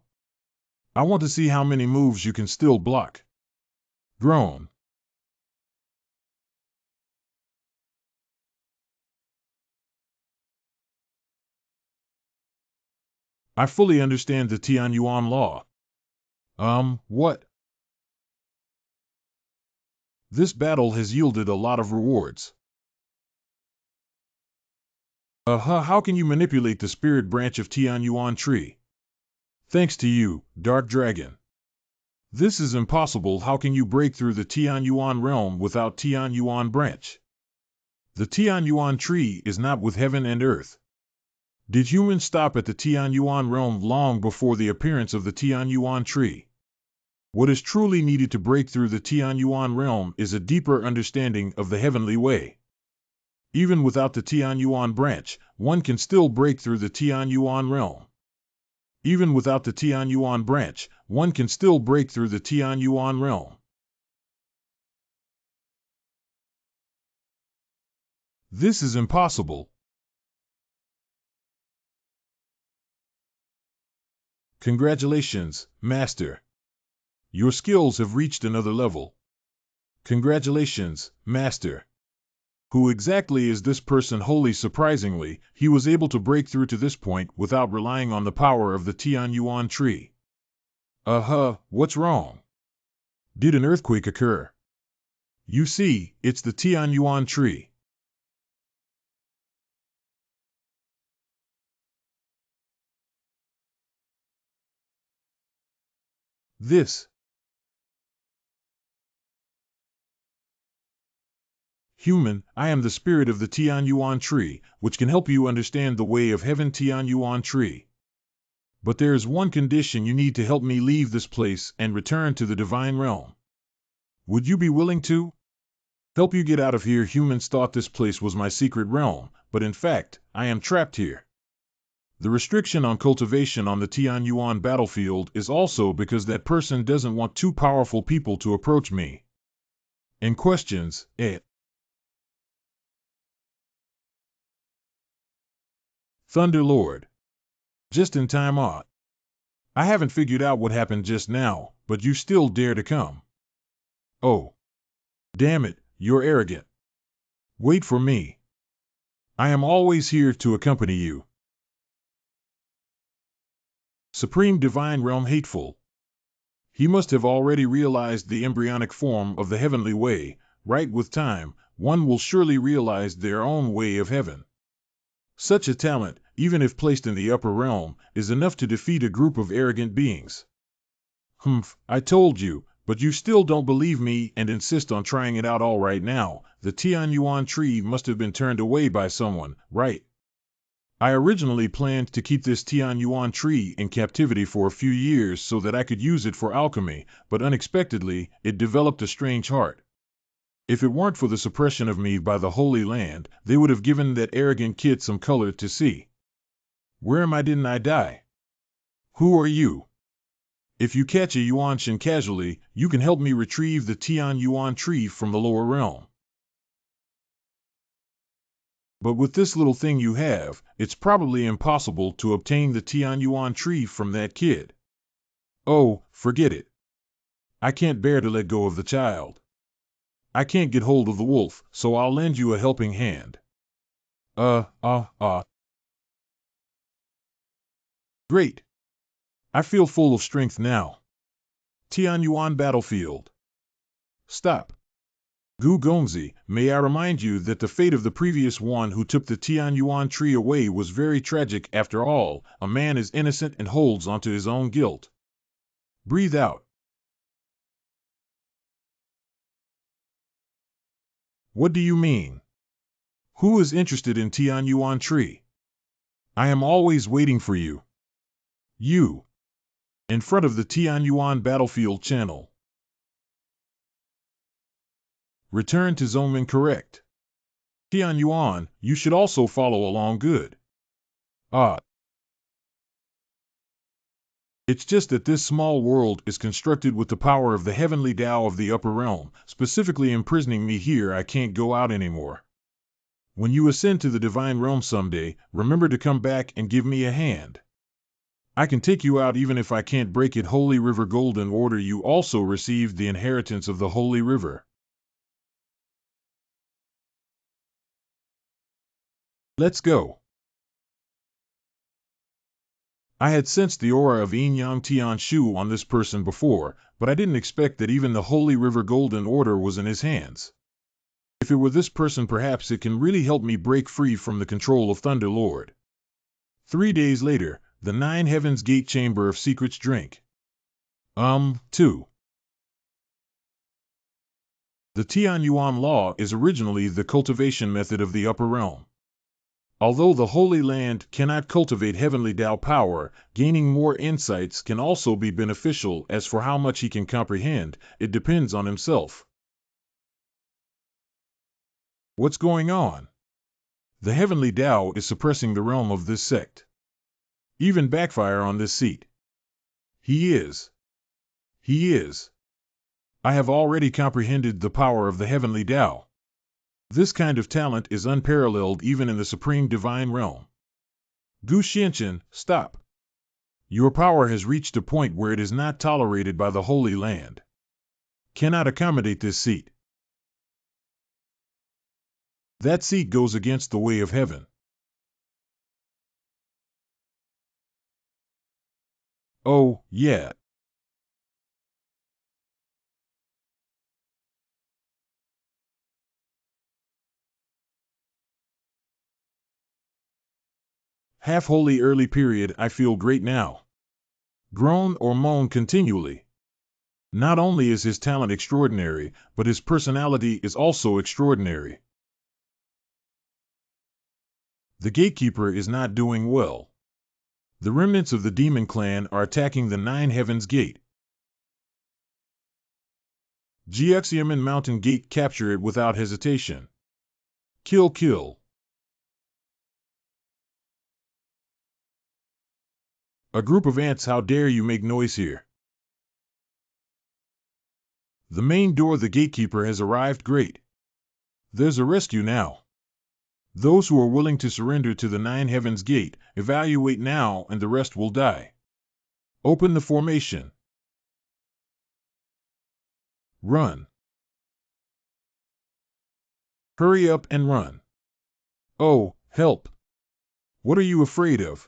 Speaker 1: I want to see how many moves you can still block. Groan. I fully understand the Tian Yuan law. What? This battle has yielded a lot of rewards. How can you manipulate the spirit branch of Tian Yuan tree? Thanks to you, Dark Dragon. This is impossible. How can you break through the Tian Yuan realm without Tian Yuan branch? The Tian Yuan tree is not with heaven and earth. Did humans stop at the Tian Yuan realm long before the appearance of the Tian Yuan tree? What is truly needed to break through the Tian Yuan realm is a deeper understanding of the heavenly way. Even without the Tian Yuan branch, one can still break through the Tian Yuan realm. Even without the Tian Yuan branch, one can still break through the Tian Yuan realm. This is impossible. Congratulations, Master. Your skills have reached another level. Congratulations, Master. Who exactly is this person? Wholly surprisingly, he was able to break through to this point without relying on the power of the Tian Yuan tree. What's wrong? Did an earthquake occur? You see, it's the Tian Yuan tree. This. Human, I am the spirit of the Tian Yuan tree, which can help you understand the way of heaven. Tian Yuan tree. But there is one condition. You need to help me leave this place and return to the divine realm. Would you be willing to? Help you get out of here. Humans thought this place was my secret realm, but in fact, I am trapped here. The restriction on cultivation on the Tian Yuan battlefield is also because that person doesn't want two powerful people to approach me. And questions, Thunder Lord. Just in time, I haven't figured out what happened just now, but you still dare to come. Oh. Damn it, you're arrogant. Wait for me. I am always here to accompany you. Supreme Divine Realm hateful. He must have already realized the embryonic form of the heavenly way, right? With time, one will surely realize their own way of heaven. Such a talent, even if placed in the upper realm, is enough to defeat a group of arrogant beings. I told you, but you still don't believe me and insist on trying it out. All right, now, the Tian Yuan tree must have been turned away by someone, right? I originally planned to keep this Tian Yuan tree in captivity for a few years so that I could use it for alchemy, but unexpectedly, it developed a strange heart. If it weren't for the suppression of me by the Holy Land, they would have given that arrogant kid some color to see. Where am I? Didn't I die? Who are you? If you catch a Yuanshan casually, you can help me retrieve the Tian Yuan tree from the lower realm. But with this little thing you have, it's probably impossible to obtain the Tian Yuan tree from that kid. Oh, forget it. I can't bear to let go of the child. I can't get hold of the wolf, so I'll lend you a helping hand. Great. I feel full of strength now. Tian Yuan battlefield. Stop. Gu Gongzi, may I remind you that the fate of the previous one who took the Tian Yuan tree away was very tragic. After all, a man is innocent and holds onto his own guilt. Breathe out. What do you mean? Who is interested in Tian Yuan tree? I am always waiting for you. You. In front of the Tianyuan battlefield channel. Return to Zhongmen correct. Tianyuan, you should also follow along good. Ah. It's just that this small world is constructed with the power of the heavenly Tao of the upper realm, specifically imprisoning me here. I can't go out anymore. When you ascend to the divine realm someday, remember to come back and give me a hand. I can take you out even if I can't break it. Holy River Golden Order. You also received the inheritance of the Holy River. Let's go. I had sensed the aura of Yin Yang Tian Shu on this person before, but I didn't expect that even the Holy River Golden Order was in his hands. If it were this person, perhaps it can really help me break free from the control of Thunder Lord. 3 days later, the Nine Heavens Gate Chamber of Secrets drink. 2. The Tianyuan law is originally the cultivation method of the upper realm. Although the Holy Land cannot cultivate heavenly Tao power, gaining more insights can also be beneficial. As for how much he can comprehend, it depends on himself. What's going on? The heavenly Tao is suppressing the realm of this sect. Even backfire on this seat. He is. I have already comprehended the power of the heavenly Tao. This kind of talent is unparalleled even in the supreme divine realm. Gu Xianchen, stop. Your power has reached a point where it is not tolerated by the Holy Land. Cannot accommodate this seat. That seat goes against the way of heaven. Oh, yeah. Half-holy early period. I feel great now. Groan or moan continually. Not only is his talent extraordinary, but his personality is also extraordinary. The gatekeeper is not doing well. The remnants of the demon clan are attacking the Nine Heavens Gate. Jiuxiamen Mountain Gate, capture it without hesitation. Kill. A group of ants, how dare you make noise here? The main door, the gatekeeper has arrived. Great. There's a rescue now. Those who are willing to surrender to the Nine Heavens Gate, evaluate now and the rest will die. Open the formation. Run. Hurry up and run. Oh, help. What are you afraid of?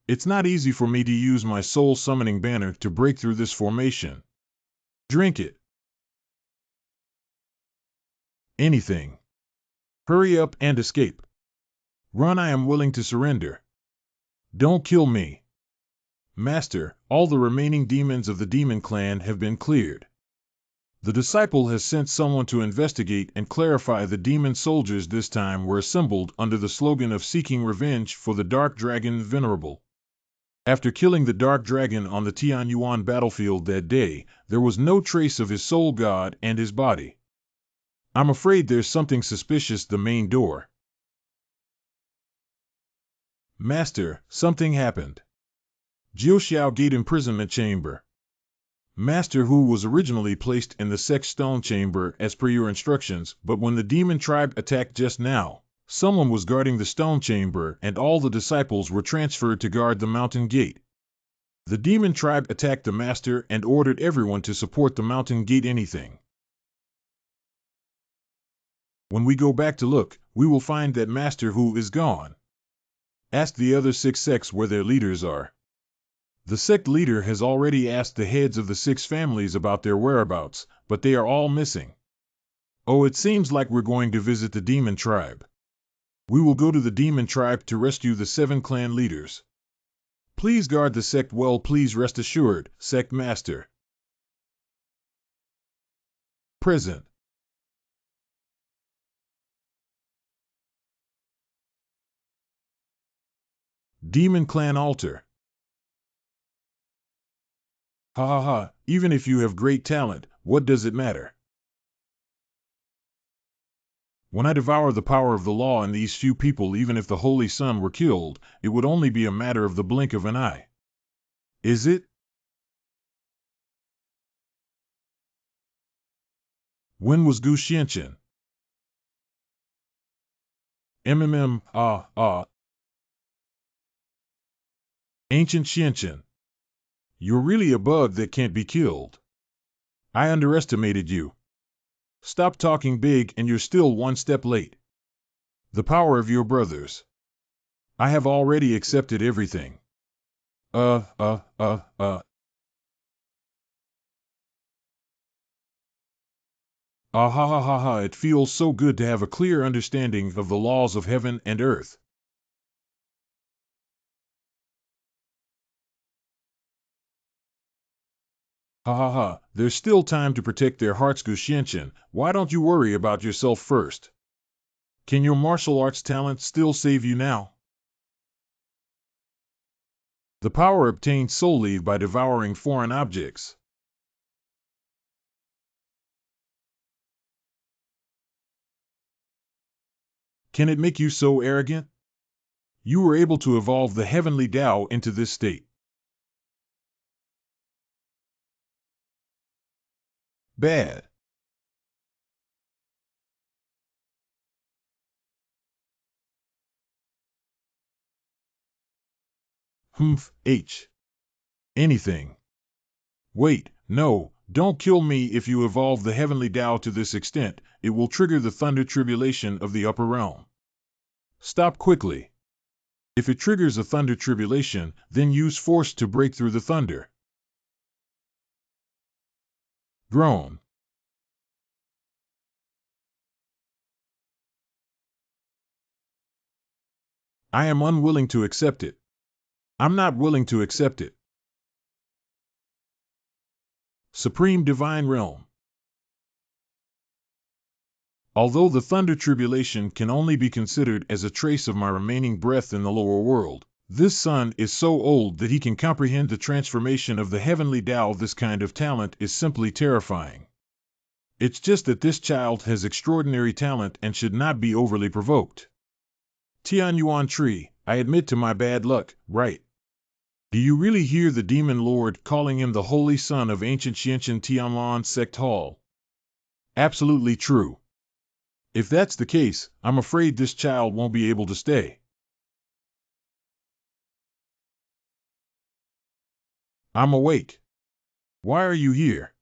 Speaker 1: It's not easy for me to use my soul summoning banner to break through this formation. Drink it. Anything. Hurry up and escape. Run, I am willing to surrender. Don't kill me. Master, all the remaining demons of the demon clan have been cleared. The disciple has sent someone to investigate and clarify. The demon soldiers this time were assembled under the slogan of seeking revenge for the Dark Dragon Venerable. After killing the Dark Dragon on the Tianyuan battlefield that day, there was no trace of his soul god and his body. I'm afraid there's something suspicious. The main door. Master, something happened. Xiao Gate imprisonment chamber. Master, who was originally placed in the Sect stone chamber as per your instructions, but when the demon tribe attacked just now, someone was guarding the stone chamber and all the disciples were transferred to guard the mountain gate. The demon tribe attacked the master and ordered everyone to support the mountain gate. Anything. When we go back to look, we will find that Master Who is gone. Ask the other 6 sects where their leaders are. The sect leader has already asked the heads of the 6 families about their whereabouts, but they are all missing. Oh, it seems like we're going to visit the demon tribe. We will go to the demon tribe to rescue the 7 clan leaders. Please guard the sect well. Please rest assured, sect master. Present. Demon Clan Altar. Ha ha ha, even if you have great talent, what does it matter? When I devour the power of the law in these few people, even if the Holy Sun were killed, it would only be a matter of the blink of an eye. Is it? When was Gu Xianqian? Ancient Xianqian. You're really a bug that can't be killed. I underestimated you. Stop talking big and you're still one step late. The power of your brothers. I have already accepted everything. Ah ha ha ha ha, it feels so good to have a clear understanding of the laws of heaven and earth. Ha ha ha, there's still time to protect their hearts, Gu Xianqian. Why don't you worry about yourself first? Can your martial arts talent still save you now? The power obtained solely by devouring foreign objects. Can it make you so arrogant? You were able to evolve the heavenly Tao into this state. Bad. Anything. Wait, no, don't kill me. If you evolve the heavenly Tao to this extent, it will trigger the thunder tribulation of the upper realm. Stop quickly. If it triggers a thunder tribulation, then use force to break through the thunder. Groan. I am unwilling to accept it. I'm not willing to accept it. Supreme Divine Realm. Although the thunder tribulation can only be considered as a trace of my remaining breath in the lower world, this son is so old that he can comprehend the transformation of the heavenly Tao. This kind of talent is simply terrifying. It's just that this child has extraordinary talent and should not be overly provoked. Tian Yuan Tree, I admit to my bad luck, right? Do you really hear the demon lord calling him the holy son of ancient Xianqian Tianlan Sect Hall? Absolutely true. If that's the case, I'm afraid this child won't be able to stay. I'm awake. Why are you here?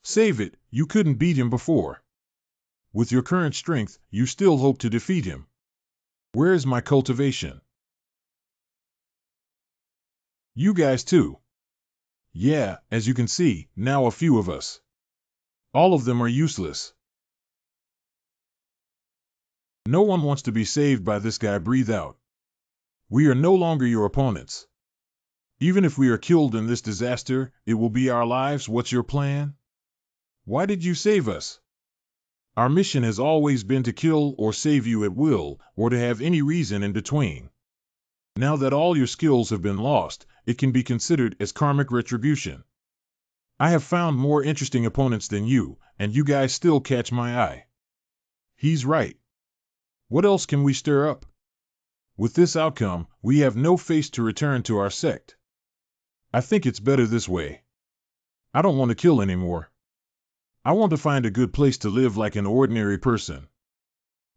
Speaker 1: Save it, you couldn't beat him before. With your current strength, you still hope to defeat him. Where is my cultivation? You guys too. Yeah, as you can see, now a few of us. All of them are useless. No one wants to be saved by this guy. Breathe out. We are no longer your opponents. Even if we are killed in this disaster, it will be our lives. What's your plan? Why did you save us? Our mission has always been to kill or save you at will, or to have any reason in between. Now that all your skills have been lost, it can be considered as karmic retribution. I have found more interesting opponents than you, and you guys still catch my eye. He's right. What else can we stir up? With this outcome, we have no face to return to our sect. I think it's better this way. I don't want to kill anymore. I want to find a good place to live like an ordinary person.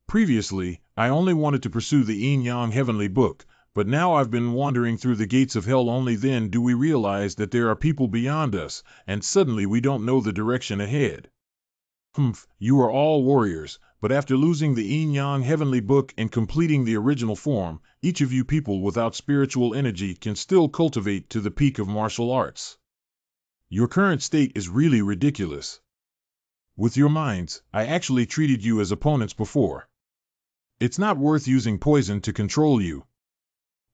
Speaker 1: Previously, I only wanted to pursue the Yin-Yang Heavenly Book, but now I've been wandering through the gates of hell. Only then do we realize that there are people beyond us, and suddenly we don't know the direction ahead. You are all warriors, but after losing the Yin-Yang Heavenly Book and completing the original form, each of you people without spiritual energy can still cultivate to the peak of martial arts. Your current state is really ridiculous. With your minds, I actually treated you as opponents before. It's not worth using poison to control you.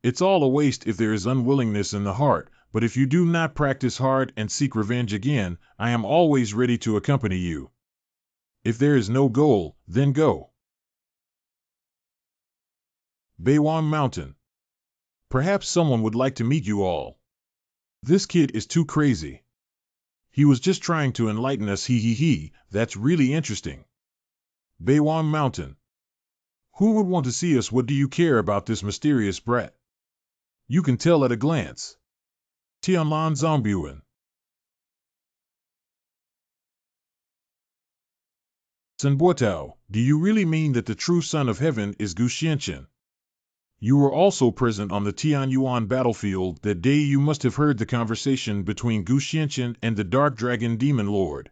Speaker 1: It's all a waste if there is unwillingness in the heart, but if you do not practice hard and seek revenge again, I am always ready to accompany you. If there is no goal, then go. Beiwang Mountain. Perhaps someone would like to meet you all. This kid is too crazy. He was just trying to enlighten us, he, that's really interesting. Beiwang Mountain. Who would want to see us? What do you care about this mysterious brat? You can tell at a glance. Tianlan Zongbuan. Sanbuotao, do you really mean that the true son of heaven is Gu Xianqian? You were also present on the Tianyuan battlefield that day. You must have heard the conversation between Gu Xianqian and the Dark Dragon Demon Lord.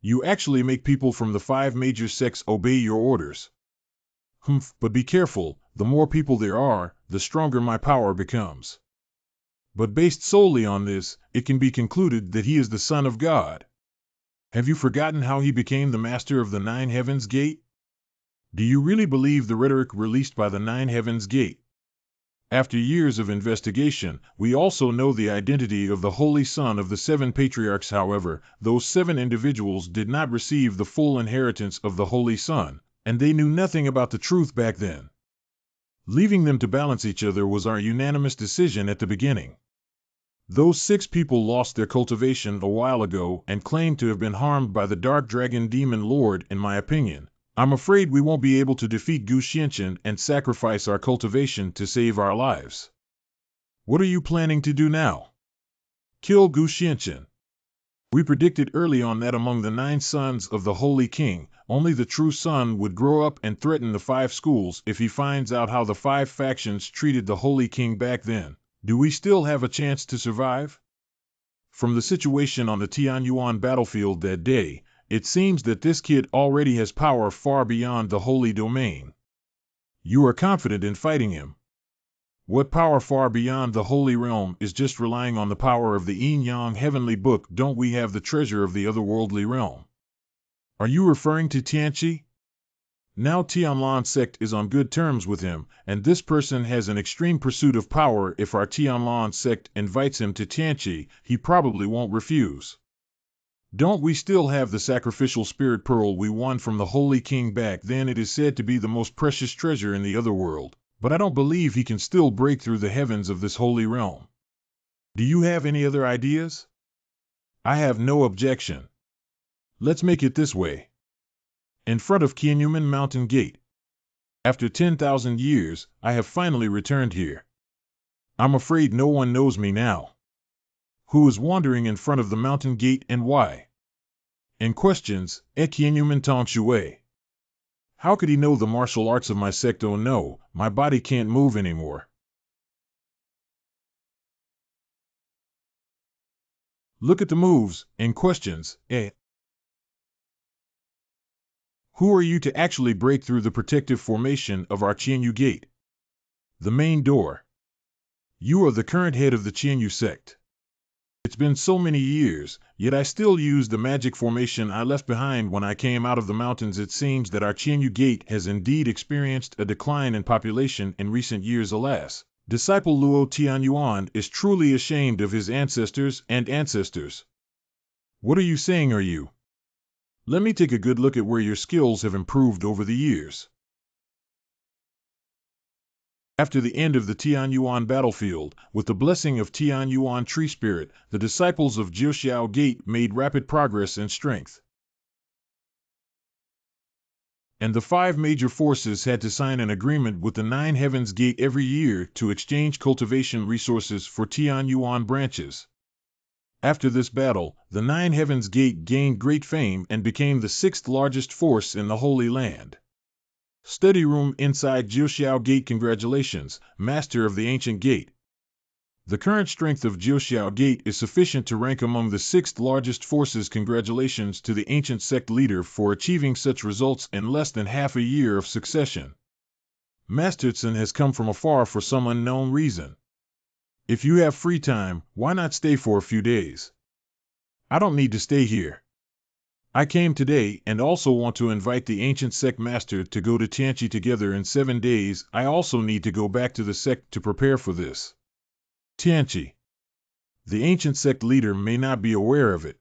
Speaker 1: You actually make people from the 5 major sects obey your orders. But be careful, the more people there are, the stronger my power becomes. But based solely on this, it can be concluded that he is the Son of God. Have you forgotten how he became the master of the 9 Heavens Gate? Do you really believe the rhetoric released by the 9 Heavens Gate? After years of investigation, we also know the identity of the Holy Son of the 7 Patriarchs. However, those 7 individuals did not receive the full inheritance of the Holy Son, and they knew nothing about the truth back then. Leaving them to balance each other was our unanimous decision at the beginning. Those 6 people lost their cultivation a while ago and claim to have been harmed by the Dark Dragon Demon Lord. In my opinion, I'm afraid we won't be able to defeat Gu Xianqian and sacrifice our cultivation to save our lives. What are you planning to do now? Kill Gu Xianqian. We predicted early on that among the 9 sons of the Holy King, only the true son would grow up and threaten the 5 schools. If he finds out how the 5 factions treated the Holy King back then, do we still have a chance to survive? From the situation on the Tianyuan battlefield that day, it seems that this kid already has power far beyond the holy domain. You are confident in fighting him. What power far beyond the holy realm is just relying on the power of the yin-yang heavenly book? Don't we have the treasure of the otherworldly realm? Are you referring to Tianqi? Now Tianlan sect is on good terms with him, and this person has an extreme pursuit of power. If our Tianlan sect invites him to Tianqi, he probably won't refuse. Don't we still have the sacrificial spirit pearl we won from the Holy King back then? It is said to be the most precious treasure in the otherworld, but I don't believe he can still break through the heavens of this holy realm. Do you have any other ideas? I have no objection. Let's make it this way. In front of Qianyumen Mountain Gate. After 10,000 years, I have finally returned here. I'm afraid no one knows me now. Who is wandering in front of the mountain gate and why? In questions, Qianyumen Tong Shui. How could he know the martial arts of my sect? Oh no, my body can't move anymore. Look at the moves, in questions, Who are you to actually break through the protective formation of our Qianyu Gate? The main door. You are the current head of the Qianyu sect. It's been so many years, yet I still use the magic formation I left behind when I came out of the mountains. It seems that our Qianyu Gate has indeed experienced a decline in population in recent years. Alas, disciple Luo Tianyuan is truly ashamed of his ancestors and ancestors. What are you saying? Are you? Let me take a good look at where your skills have improved over the years. After the end of the Tianyuan battlefield, with the blessing of Tianyuan Tree Spirit, the disciples of Xiao Gate made rapid progress in strength. And the 5 major forces had to sign an agreement with the 9 Heavens Gate every year to exchange cultivation resources for Tianyuan branches. After this battle, the 9 Heavens Gate gained great fame and became the 6th largest force in the Holy Land. Study room inside Xiao Gate. Congratulations, Master of the Ancient Gate. The current strength of Xiao Gate is sufficient to rank among the 6th largest forces. Congratulations to the ancient sect leader for achieving such results in less than half a year of succession. Master Tian has come from afar for some unknown reason. If you have free time, why not stay for a few days? I don't need to stay here. I came today and also want to invite the ancient sect master to go to Tianqi together in 7 days. I also need to go back to the sect to prepare for this. Tianqi. The ancient sect leader may not be aware of it.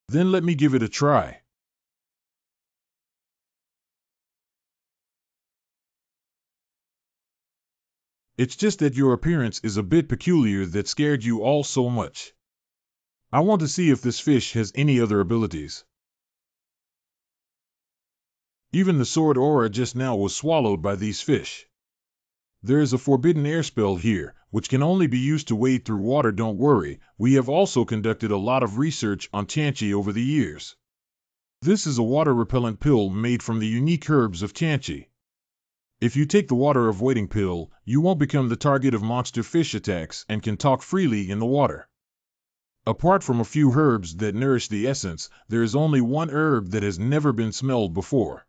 Speaker 1: Then let me give it a try. It's just that your appearance is a bit peculiar that scared you all so much. I want to see if this fish has any other abilities. Even the sword aura just now was swallowed by these fish. There is a forbidden air spell here, which can only be used to wade through water. Don't worry, we have also conducted a lot of research on Tianchi over the years. This is a water-repellent pill made from the unique herbs of Tianchi. If you take the water-avoiding pill, you won't become the target of monster fish attacks and can talk freely in the water. Apart from a few herbs that nourish the essence, there is only one herb that has never been smelled before.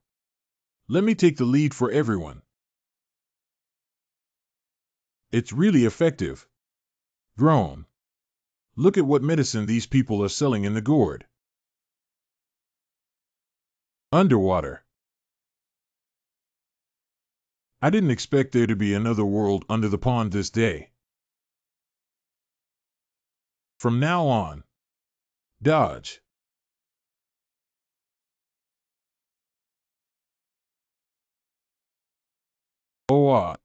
Speaker 1: Let me take the lead for everyone. It's really effective. Grown. Look at what medicine these people are selling in the gourd. Underwater. I didn't expect there to be another world under the pond this day. From now on, dodge. Oh,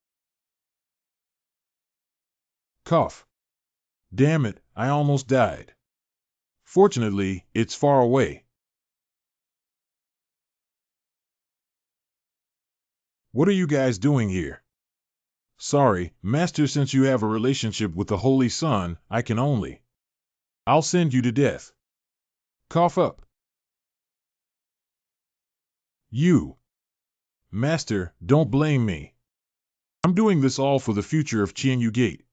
Speaker 1: cough. Damn it, I almost died. Fortunately, it's far away. What are you guys doing here? Sorry, Master, since you have a relationship with the Holy Sun, I can only. I'll send you to death. Cough up. You. Master, don't blame me. I'm doing this all for the future of Qianyu Gate.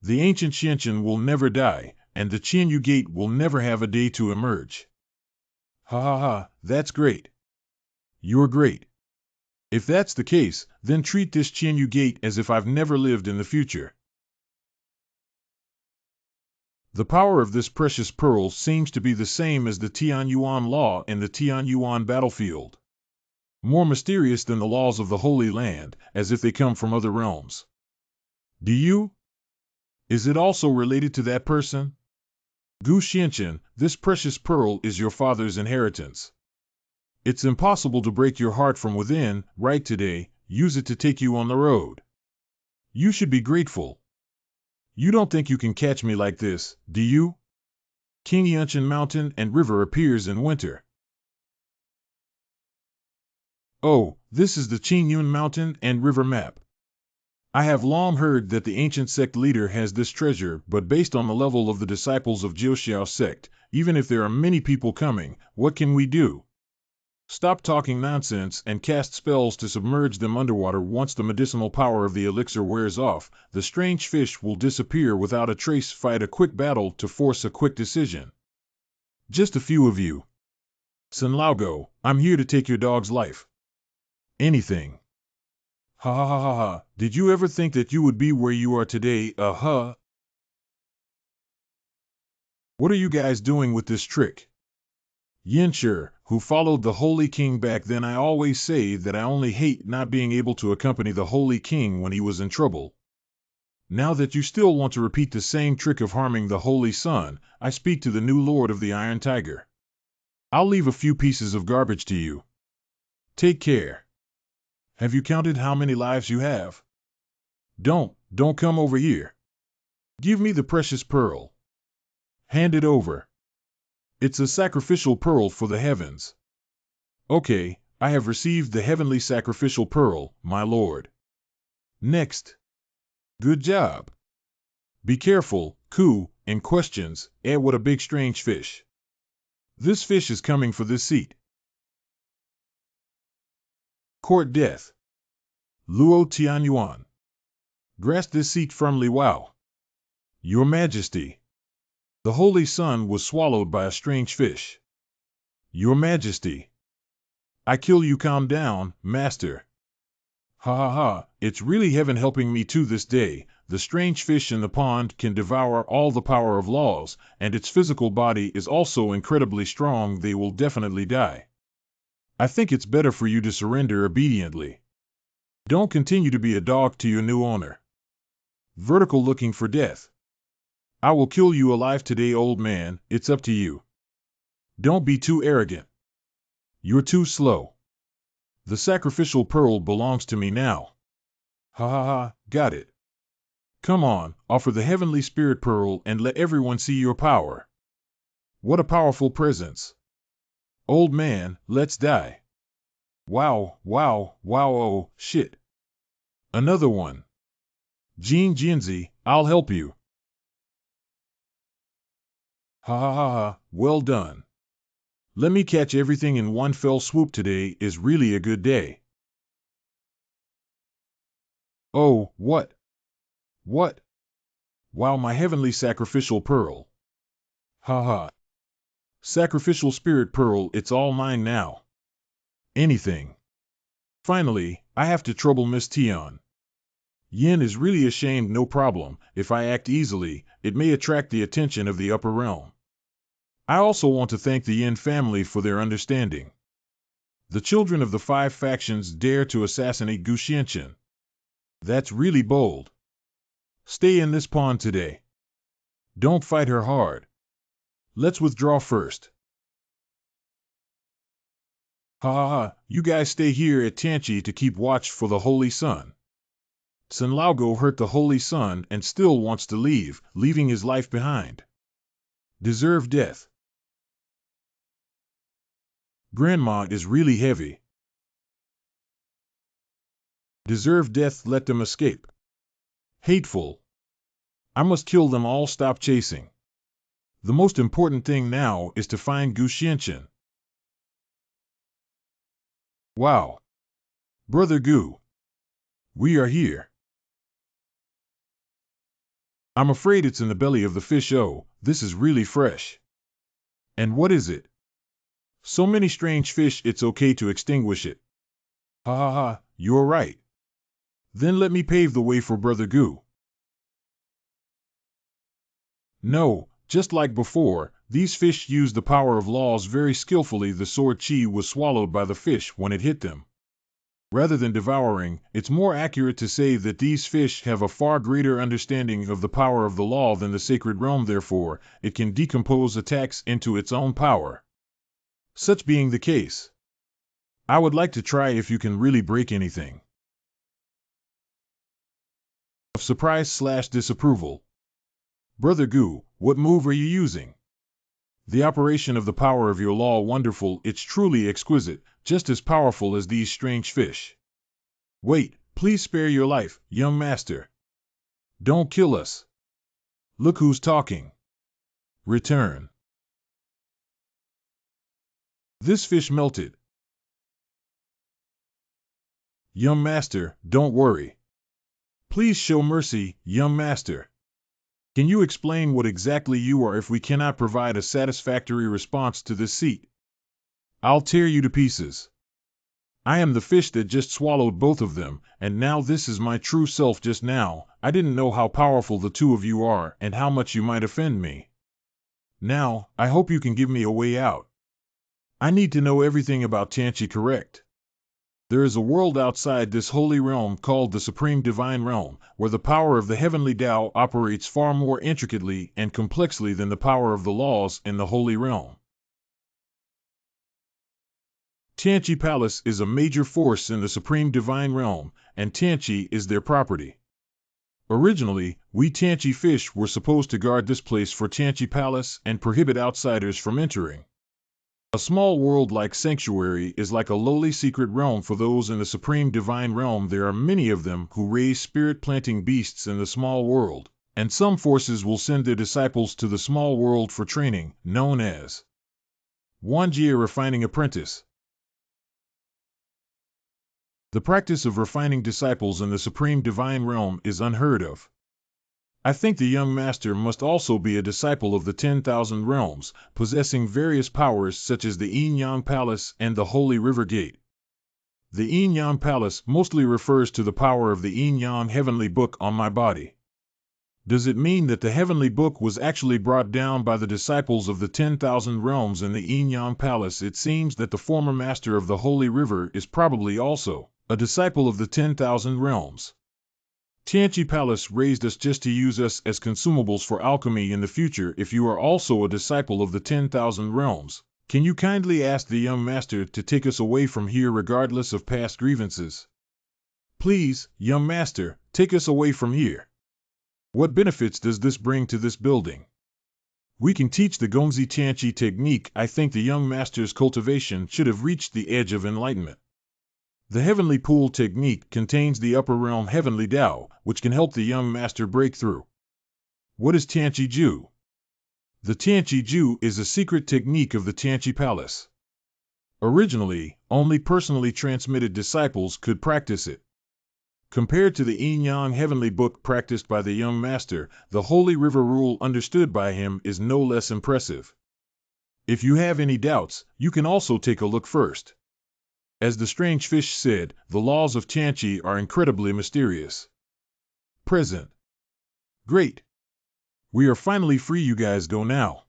Speaker 1: The ancient Xianchen will never die, and the Qianyu Gate will never have a day to emerge. Ha ha ha, that's great. You're great. If that's the case, then treat this Qianyu Gate as if I've never lived in the future. The power of this precious pearl seems to be the same as the Tianyuan law in the Tianyuan battlefield. More mysterious than the laws of the Holy Land, as if they come from other realms. Do you? Is it also related to that person? Gu Xianchen, this precious pearl is your father's inheritance. It's impossible to break your heart from within, right today, use it to take you on the road. You should be grateful. You don't think you can catch me like this, do you? King Yunchen Mountain and River appears in winter. Oh, this is the Qingyun Mountain and River map. I have long heard that the ancient sect leader has this treasure, but based on the level of the disciples of Xiao sect, even if there are many people coming, what can we do? Stop talking nonsense and cast spells to submerge them underwater. Once the medicinal power of the elixir wears off, the strange fish will disappear without a trace. Fight a quick battle to force a quick decision. Just a few of you. San Laogo, I'm here to take your dog's life. Anything. Ha ha ha ha ha, did you ever think that you would be where you are today? What are you guys doing with this trick? Yinshi, who followed the Holy King back then. I always say that I only hate not being able to accompany the Holy King when he was in trouble. Now that you still want to repeat the same trick of harming the Holy Sun, I speak to the new Lord of the Iron Tiger. I'll leave a few pieces of garbage to you. Take care. Have you counted how many lives you have? Don't come over here. Give me the precious pearl. Hand it over. It's a sacrificial pearl for the heavens. Okay, I have received the heavenly sacrificial pearl, my lord. Next. Good job. Be careful, Ku, in questions. What a big strange fish. This fish is coming for this seat. Court death. Luo Tianyuan. Grasp this seat firmly. Wow. Your Majesty. The Holy Sun was swallowed by a strange fish. Your Majesty. I kill you. Calm down, Master. Ha ha ha, it's really heaven helping me to this day. The strange fish in the pond can devour all the power of laws, and its physical body is also incredibly strong. They will definitely die. I think it's better for you to surrender obediently. Don't continue to be a dog to your new owner. Vertical looking for death. I will kill you alive today, old man. It's up to you. Don't be too arrogant. You're too slow. The sacrificial pearl belongs to me now. Ha ha ha, got it. Come on, offer the heavenly spirit pearl and let everyone see your power. What a powerful presence. Old man, let's die. Wow, wow, wow, oh, shit. Another one. Jin Jinzi, I'll help you. Ha ha ha ha, well done. Let me catch everything in one fell swoop. Today is really a good day. Oh, what? What? Wow, my heavenly sacrificial pearl. Ha ha. Sacrificial spirit pearl, it's all mine now. Anything. Finally, I have to trouble Miss Tian. Yin is really ashamed, no problem. If I act easily, it may attract the attention of the upper realm. I also want to thank the Yin family for their understanding. The children of the 5 factions dare to assassinate Gu Xianqian. That's really bold. Stay in this pawn today. Don't fight her hard. Let's withdraw first. Ha ha ha, you guys stay here at Tianqi to keep watch for the Holy Sun. Sun Laogo hurt the Holy Sun and still wants to leave, leaving his life behind. Deserve death. Grandma is really heavy. Deserve death, let them escape. Hateful. I must kill them all, stop chasing. The most important thing now is to find Gu Xianqian. Wow. Brother Gu. We are here. I'm afraid it's in the belly of the fish. Oh, this is really fresh. And what is it? So many strange fish, it's okay to extinguish it. Ha ha ha, you're right. Then let me pave the way for Brother Gu. No, just like before, these fish use the power of laws very skillfully. The sword chi was swallowed by the fish when it hit them. Rather than devouring, it's more accurate to say that these fish have a far greater understanding of the power of the law than the sacred realm, therefore, it can decompose attacks into its own power. Such being the case, I would like to try if you can really break anything. Of surprise/disapproval. Brother Gu, what move are you using? The operation of the power of your law, wonderful, it's truly exquisite, just as powerful as these strange fish. Wait, please spare your life, young master. Don't kill us. Look who's talking. Return. This fish melted. Young master, don't worry. Please show mercy, young master. Can you explain what exactly you are? If we cannot provide a satisfactory response to this seat, I'll tear you to pieces. I am the fish that just swallowed both of them, and now this is my true self. Just now, I didn't know how powerful the two of you are and how much you might offend me. Now, I hope you can give me a way out. I need to know everything about Tianqi, correct? There is a world outside this holy realm called the Supreme Divine Realm, where the power of the heavenly Tao operates far more intricately and complexly than the power of the laws in the holy realm. Tianqi Palace is a major force in the Supreme Divine Realm, and Tianqi is their property. Originally, we Tianqi fish were supposed to guard this place for Tianqi Palace and prohibit outsiders from entering. A small world-like sanctuary is like a lowly secret realm for those in the Supreme Divine Realm. There are many of them who raise spirit-planting beasts in the small world, and some forces will send their disciples to the small world for training, known as Wanjie Refining Apprentice. The practice of refining disciples in the Supreme Divine Realm is unheard of. I think the young master must also be a disciple of the 10,000 realms, possessing various powers such as the Yin-Yang Palace and the Holy River Gate. The Yin-Yang Palace mostly refers to the power of the Yin-Yang Heavenly Book on my body. Does it mean that the Heavenly Book was actually brought down by the disciples of the 10,000 realms in the Yin-Yang Palace? It seems that the former master of the Holy River is probably also a disciple of the 10,000 realms. Tianqi Palace raised us just to use us as consumables for alchemy in the future. If you are also a disciple of the 10,000 realms, Can you kindly ask the young master to take us away from here regardless of past grievances? Please, young master, take us away from here. What benefits does this bring to this building? We can teach the Gongzi Tianqi technique. I think the young master's cultivation should have reached the edge of enlightenment. The Heavenly Pool technique contains the upper realm Heavenly Tao, which can help the young master break through. What is Tianqi Ju? The Tianqi Ju is a secret technique of the Tianqi Palace. Originally, only personally transmitted disciples could practice it. Compared to the Yin Yang Heavenly Book practiced by the young master, the Holy River Rule understood by him is no less impressive. If you have any doubts, you can also take a look first. As the strange fish said, the laws of Tianqi are incredibly mysterious. Present. Great. We are finally free. You guys go now.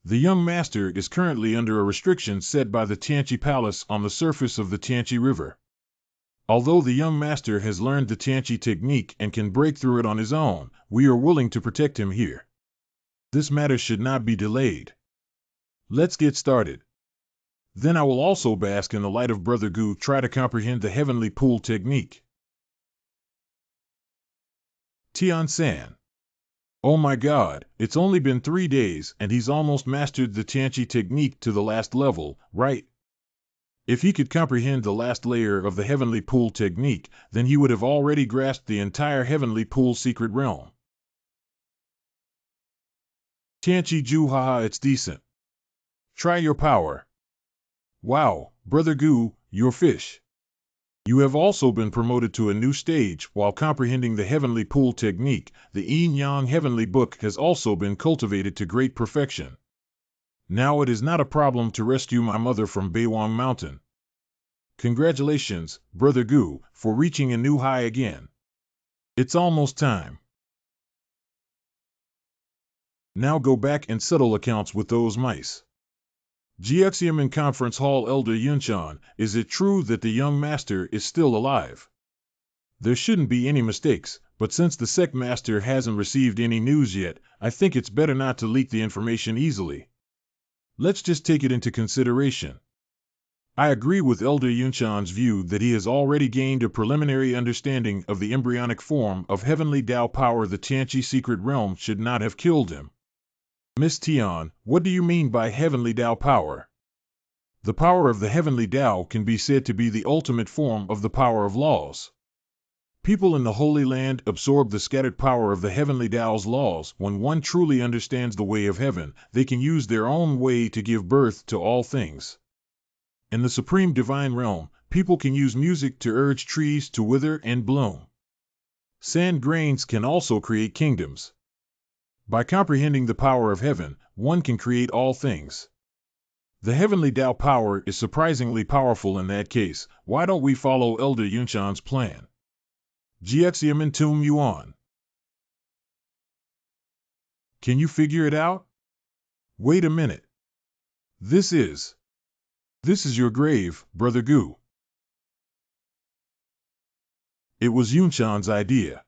Speaker 1: The young master is currently under a restriction set by the Tianqi Palace on the surface of the Tianqi River. Although the young master has learned the Tianqi technique and can break through it on his own, we are willing to protect him here. This matter should not be delayed. Let's get started. Then I will also bask in the light of Brother Gu, try to comprehend the Heavenly Pool technique. Tian-san. Oh my God, it's only been 3 days and he's almost mastered the Tianqi technique to the last level, right? If he could comprehend the last layer of the Heavenly Pool technique, then he would have already grasped the entire Heavenly Pool secret realm. Tianqi Ju, haha, it's decent. Try your power. Wow, Brother Gu, you're fish. You have also been promoted to a new stage while comprehending the Heavenly Pool technique. The Yin Yang Heavenly Book has also been cultivated to great perfection. Now it is not a problem to rescue my mother from Beiwang Mountain. Congratulations, Brother Gu, for reaching a new high again. It's almost time. Now go back and settle accounts with those mice. Jiuxium in Conference Hall. Elder Yunshan, is it true that the young master is still alive? There shouldn't be any mistakes, but since the Sect master hasn't received any news yet, I think it's better not to leak the information easily. Let's just take it into consideration. I agree with Elder Yunshan's view that he has already gained a preliminary understanding of the embryonic form of Heavenly Tao power. The Tianqi secret realm should not have killed him. Miss Tian, what do you mean by Heavenly Tao power? The power of the Heavenly Tao can be said to be the ultimate form of the power of laws. People in the Holy Land absorb the scattered power of the Heavenly Tao's laws. When one truly understands the way of heaven, they can use their own way to give birth to all things. In the supreme divine realm, people can use music to urge trees to wither and bloom. Sand grains can also create kingdoms. By comprehending the power of heaven, one can create all things. The Heavenly Tao power is surprisingly powerful in that case. Why don't we follow Elder Yunshan's plan? Jiuxium and Tum Yuan. Can you figure it out? Wait a minute. This is your grave, Brother Gu. It was Yunshan's idea.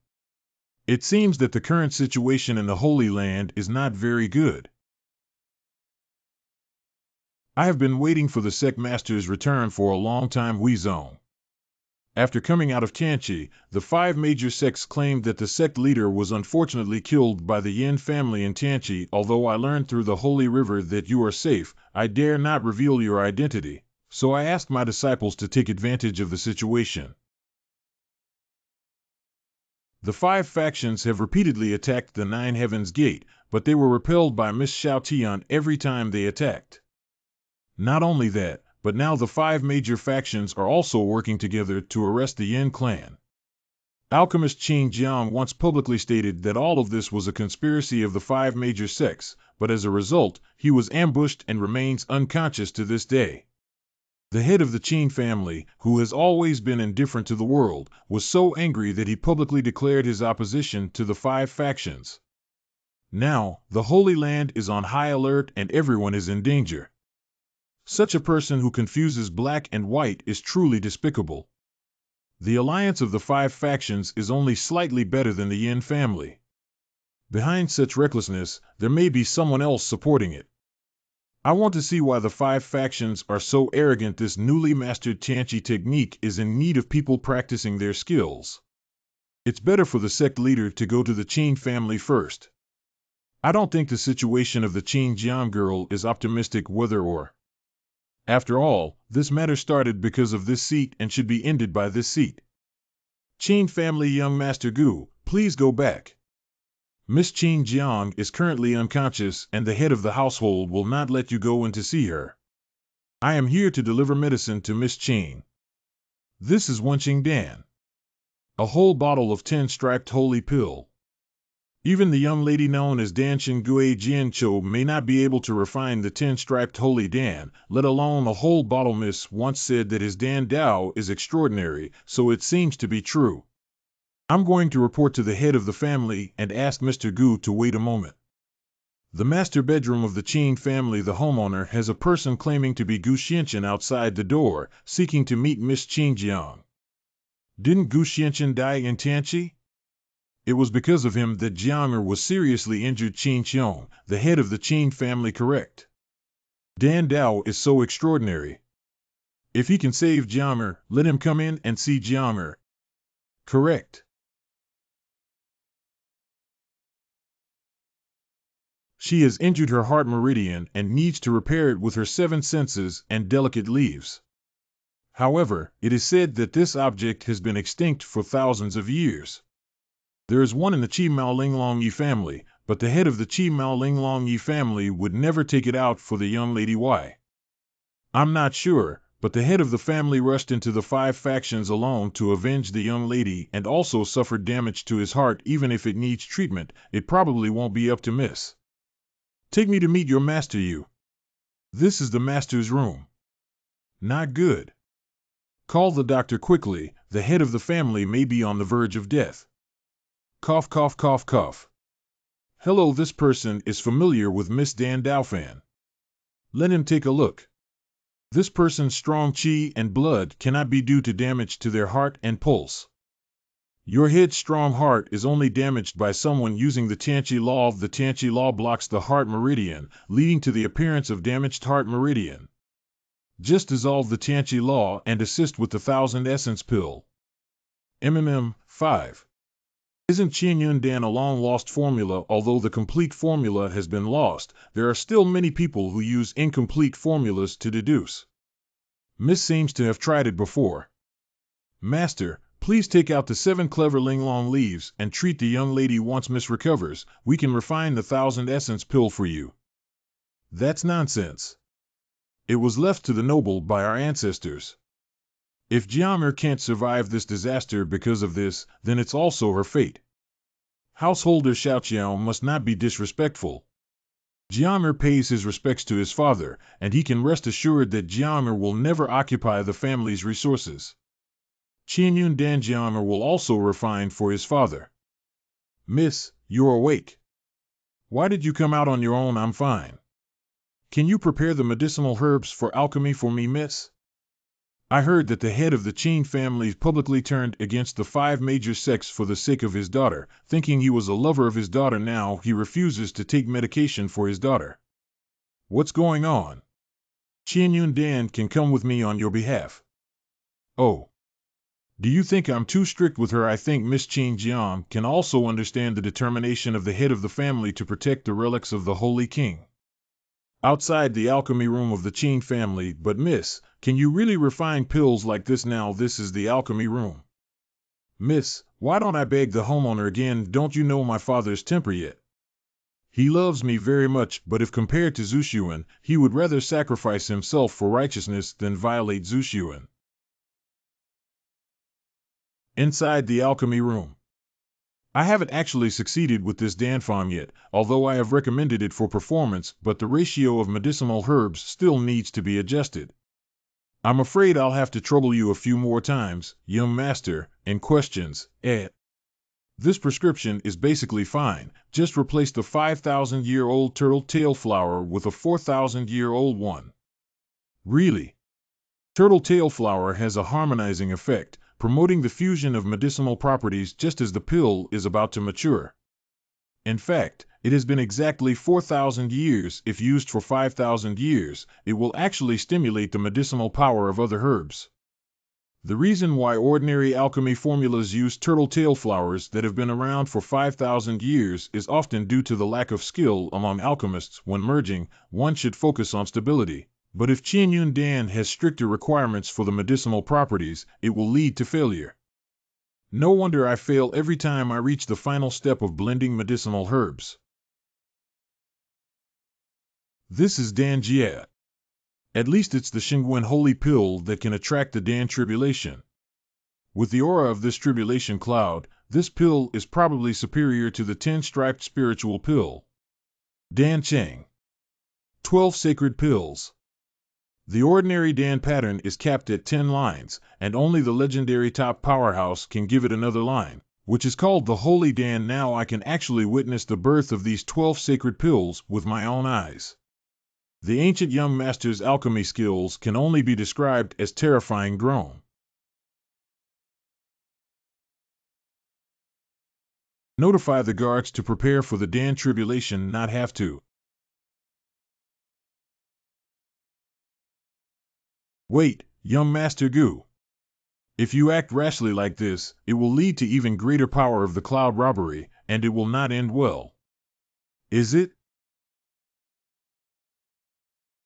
Speaker 1: It seems that the current situation in the Holy Land is not very good. I have been waiting for the Sect Master's return for a long time. Huizong. After coming out of Tianqi, the 5 major sects claimed that the sect leader was unfortunately killed by the Yin family in Tianqi. Although I learned through the Holy River that you are safe, I dare not reveal your identity, so I asked my disciples to take advantage of the situation. The 5 factions have repeatedly attacked the 9 Heavens Gate, but they were repelled by Miss Xiao Tian every time they attacked. Not only that, but now the 5 major factions are also working together to arrest the Yin clan. Alchemist Qing Jiang once publicly stated that all of this was a conspiracy of the 5 major sects, but as a result, he was ambushed and remains unconscious to this day. The head of the Qing family, who has always been indifferent to the world, was so angry that he publicly declared his opposition to the 5 factions. Now, the Holy Land is on high alert and everyone is in danger. Such a person who confuses black and white is truly despicable. The alliance of the 5 factions is only slightly better than the Yin family. Behind such recklessness, there may be someone else supporting it. I want to see why the 5 factions are so arrogant. This newly mastered Tianqi technique is in need of people practicing their skills. It's better for the sect leader to go to the Qin family first. I don't think the situation of the Qin Jian girl is optimistic whether or. After all, this matter started because of this seat and should be ended by this seat. Qin family young Master Gu, please go back. Miss Qin Jiang is currently unconscious and the head of the household will not let you go in to see her. I am here to deliver medicine to Miss Qin. This is Wenqing Dan. A whole bottle of 10-striped holy pill. Even the young lady known as Danshin Gui Jianqiu may not be able to refine the 10-striped holy Dan, let alone a whole bottle. Miss once said that his Dan Dao is extraordinary, so it seems to be true. I'm going to report to the head of the family and ask Mr. Gu to wait a moment. The master bedroom of the Qin family. The homeowner has a person claiming to be Gu Xianqian outside the door, seeking to meet Miss Qin Jiang. Didn't Gu Xianqian die in Tianqi? It was because of him that Jianger was seriously injured. Qin Xiong, the head of the Qin family, correct. Dan Dao is so extraordinary. If he can save Jianger, let him come in and see Jianger. Correct. She has injured her heart meridian and needs to repair it with her 7 senses and delicate leaves. However, it is said that this object has been extinct for thousands of years. There is one in the Qi Mao Ling Long Yi family, but the head of the Qi Mao Ling Long Yi family would never take it out for the young lady. Why? I'm not sure, but the head of the family rushed into the 5 factions alone to avenge the young lady and also suffered damage to his heart. Even if it needs treatment, it probably won't be up to Miss. Take me to meet your master. You. This is the master's room. Not good. Call the doctor quickly. The head of the family may be on the verge of death. Cough, cough, cough, cough. Hello, this person is familiar with Miss Dan Daofan. Let him take a look. This person's strong qi and blood cannot be due to damage to their heart and pulse. Your head's strong heart is only damaged by someone using the Tianqi law. The Tianqi law blocks the heart meridian, leading to the appearance of damaged heart meridian. Just dissolve the Tianqi law and assist with the 1000 essence pill. 5. Isn't Qianyun Dan a long-lost formula? Although the complete formula has been lost, there are still many people who use incomplete formulas to deduce. Miss seems to have tried it before. Master, please take out the 7 clever Linglong leaves and treat the young lady. Once Miss recovers, we can refine the 1000 essence pill for you. That's nonsense. It was left to the noble by our ancestors. If Jiamer can't survive this disaster because of this, then it's also her fate. Householder Xiao must not be disrespectful. Jiamer pays his respects to his father, and he can rest assured that Jiamer will never occupy the family's resources. Qianyun Dan Jiamer will also refine for his father. Miss, you're awake. Why did you come out on your own? I'm fine. Can you prepare the medicinal herbs for alchemy for me, Miss? I heard that the head of the Qin family publicly turned against the 5 major sects for the sake of his daughter, thinking he was a lover of his daughter. Now he refuses to take medication for his daughter. What's going on? Qianyun Dan can come with me on your behalf. Oh. Do you think I'm too strict with her? I think Miss Qin Jiang can also understand the determination of the head of the family to protect the relics of the Holy King. Outside the alchemy room of the Qin family. But Miss, can you really refine pills like this? Now this is the alchemy room. Miss, why don't I beg the homeowner again? Don't you know my father's temper yet? He loves me very much, but if compared to Zushuan, he would rather sacrifice himself for righteousness than violate Zushuan. Inside the alchemy room. I haven't actually succeeded with this Danfang yet, although I have recommended it for performance, but the ratio of medicinal herbs still needs to be adjusted. I'm afraid I'll have to trouble you a few more times, young master, in questions. This prescription is basically fine, just replace the 5,000-year-old turtle tail flower with a 4,000-year-old one. Really? Turtle tail flower has a harmonizing effect, promoting the fusion of medicinal properties just as the pill is about to mature. In fact, it has been exactly 4,000 years. If used for 5,000 years, it will actually stimulate the medicinal power of other herbs. The reason why ordinary alchemy formulas use turtle tail flowers that have been around for 5,000 years is often due to the lack of skill among alchemists. When merging, one should focus on stability. But if Qianyun Dan has stricter requirements for the medicinal properties, it will lead to failure. No wonder I fail every time I reach the final step of blending medicinal herbs. This is Dan Jia. At least it's the Xingwen holy pill that can attract the Dan tribulation. With the aura of this tribulation cloud, this pill is probably superior to the 10-striped spiritual pill. Dan Cheng. 12 sacred pills. The ordinary Dan pattern is capped at 10 lines, and only the legendary top powerhouse can give it another line, which is called the Holy Dan. Now I can actually witness the birth of these 12 sacred pills with my own eyes. The ancient young master's alchemy skills can only be described as terrifying drone. Notify the guards to prepare for the Dan tribulation. Not have to. Wait, young Master Gu. If you act rashly like this, it will lead to even greater power of the cloud robbery, and it will not end well. Is it?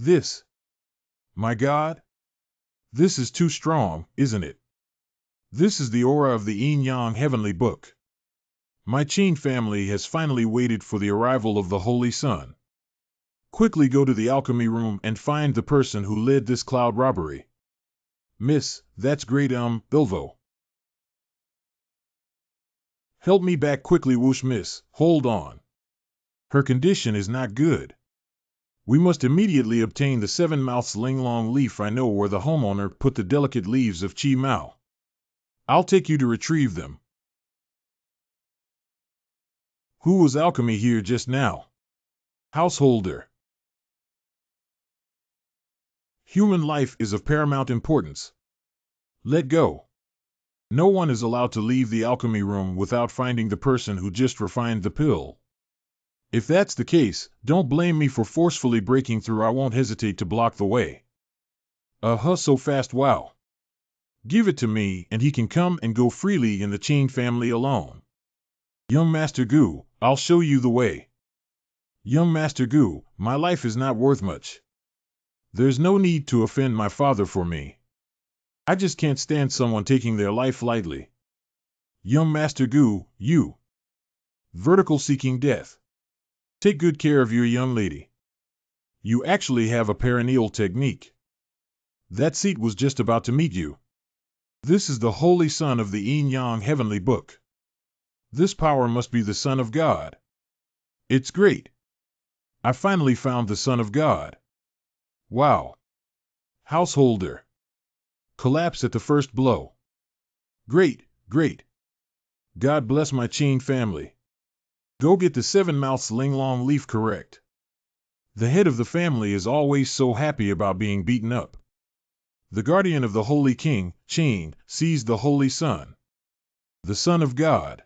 Speaker 1: This. My God? This is too strong, isn't it? This is the aura of the Yin-Yang heavenly book. My Qin family has finally waited for the arrival of the Holy Sun. Quickly go to the alchemy room and find the person who led this cloud robbery. Miss, that's great, Bilbo. Help me back quickly, whoosh, miss, hold on. Her condition is not good. We must immediately obtain the 7-mouths Linglong leaf. I know where the homeowner put the delicate leaves of Chi Mao. I'll take you to retrieve them. Who was alchemy here just now? Householder. Human life is of paramount importance. Let go. No one is allowed to leave the alchemy room without finding the person who just refined the pill. If that's the case, don't blame me for forcefully breaking through. I won't hesitate to block the way. So fast, wow. Give it to me, and he can come and go freely in the Qin family alone. Young Master Gu, I'll show you the way. Young Master Gu, my life is not worth much. There's no need to offend my father for me. I just can't stand someone taking their life lightly. Young Master Gu, you. Vertical seeking death. Take good care of your young lady. You actually have a perineal technique. That seat was just about to meet you. This is the Holy Son of the Yin-Yang heavenly book. This power must be the Son of God. It's great. I finally found the Son of God. Wow. Householder. Collapse at the first blow. Great, great. God bless my Qin family. Go get the 7-mouths Linglong leaf correct. The head of the family is always so happy about being beaten up. The guardian of the Holy King, Qin, sees the Holy Son. The Son of God.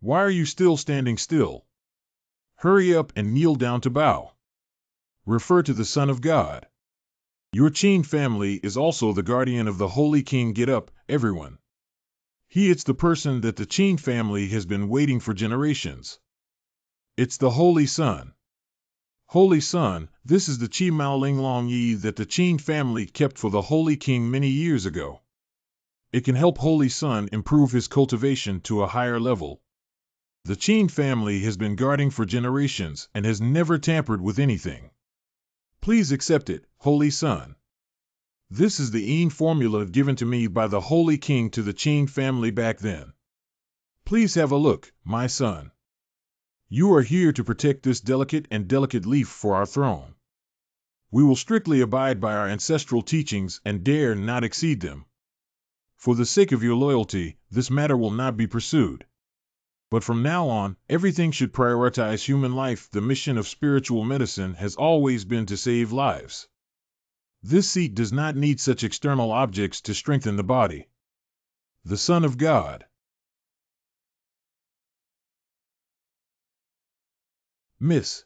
Speaker 1: Why are you still standing still? Hurry up and kneel down to bow. Refer to the Son of God. Your Qin family is also the guardian of the Holy King. Get up, everyone. It's the person that the Qin family has been waiting for generations. It's the Holy Son. Holy Son, this is the Chi Mao Linglong Yi that the Qin family kept for the Holy King many years ago. It can help Holy Son improve his cultivation to a higher level. The Qin family has been guarding for generations and has never tampered with anything. Please accept it, Holy Son. This is the Yin formula given to me by the Holy King to the Qin family back then. Please have a look, my son. You are here to protect this delicate leaf for our throne. We will strictly abide by our ancestral teachings and dare not exceed them. For the sake of your loyalty, this matter will not be pursued. But from now on, everything should prioritize human life. The mission of spiritual medicine has always been to save lives. This seat does not need such external objects to strengthen the body. The Son of God. Miss.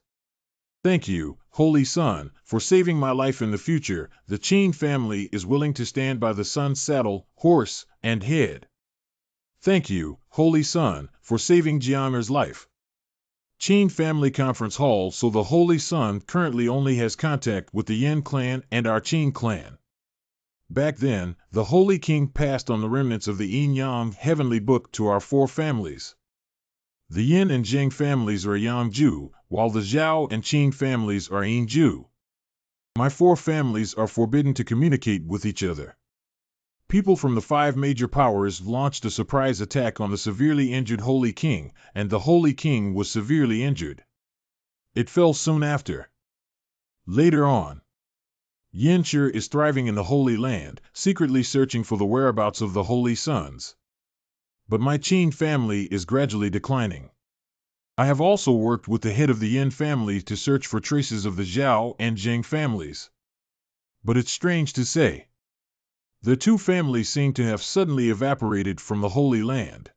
Speaker 1: Thank you, Holy Sun, for saving my life in the future. The Qin family is willing to stand by the sun's saddle, horse, and head. Thank you, Holy Sun, for saving Jianger's life. Qin Family Conference Hall. So the Holy Sun currently only has contact with the Yin clan and our Qin clan. Back then, the Holy King passed on the remnants of the Yin-Yang heavenly book to our 4 families. The Yin and Jing families are Yangju, while the Xiao and Qin families are Yinju. My 4 families are forbidden to communicate with each other. People from the 5 major powers launched a surprise attack on the severely injured Holy King, and the Holy King was severely injured. It fell soon after. Later on, Yanshi is thriving in the Holy Land, secretly searching for the whereabouts of the Holy Sons. But my Qin family is gradually declining. I have also worked with the head of the Yin family to search for traces of the Xiao and Jing families. But it's strange to say, the 2 families seem to have suddenly evaporated from the Holy Land.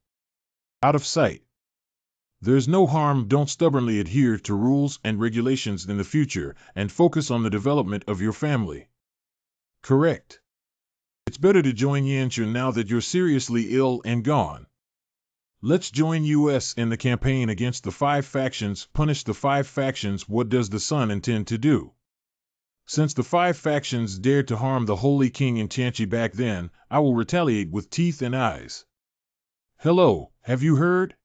Speaker 1: Out of sight. There's no harm. Don't stubbornly adhere to rules and regulations in the future and focus on the development of your family. Correct. It's better to join Yanshi now that you're seriously ill and gone. Let's join US in the campaign against the 5 factions. Punish the 5 factions. What does the Sun intend to do? Since the 5 factions dared to harm the Holy King in Tianqi back then, I will retaliate with teeth and eyes. Hello, have you heard?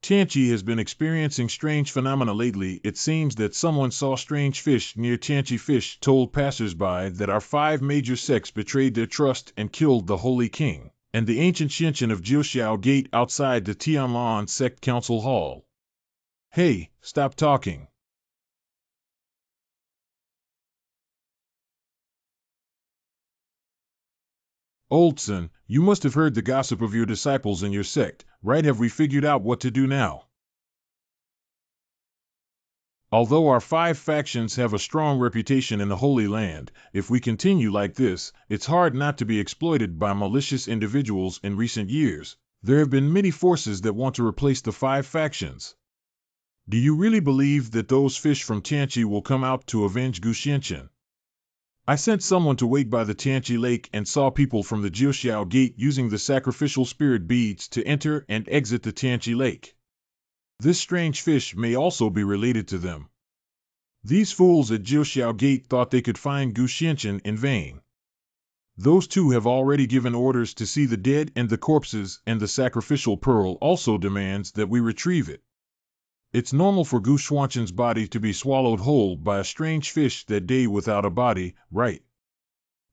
Speaker 1: Tianqi has been experiencing strange phenomena lately. It seems that someone saw strange fish near Tianqi. Fish told passersby that our 5 major sects betrayed their trust and killed the Holy King, and the ancient Xianqian of Jiuxiao Gate outside the Tianlan Sect Council Hall. Hey, stop talking. Oldson, you must have heard the gossip of your disciples in your sect, right? Have we figured out what to do now? Although our 5 factions have a strong reputation in the Holy Land, if we continue like this, it's hard not to be exploited by malicious individuals. In recent years, there have been many forces that want to replace the 5 factions. Do you really believe that those fish from Tianqi will come out to avenge Gu Xianqian? I sent someone to wait by the Tianqi Lake and saw people from the Jiuxiao Gate using the sacrificial spirit beads to enter and exit the Tianqi Lake. This strange fish may also be related to them. These fools at Jiuxiao Gate thought they could find Gu Xianqian in vain. Those 2 have already given orders to see the dead and the corpses, and the sacrificial pearl also demands that we retrieve it. It's normal for Gu Xuanqian's body to be swallowed whole by a strange fish that day without a body, right?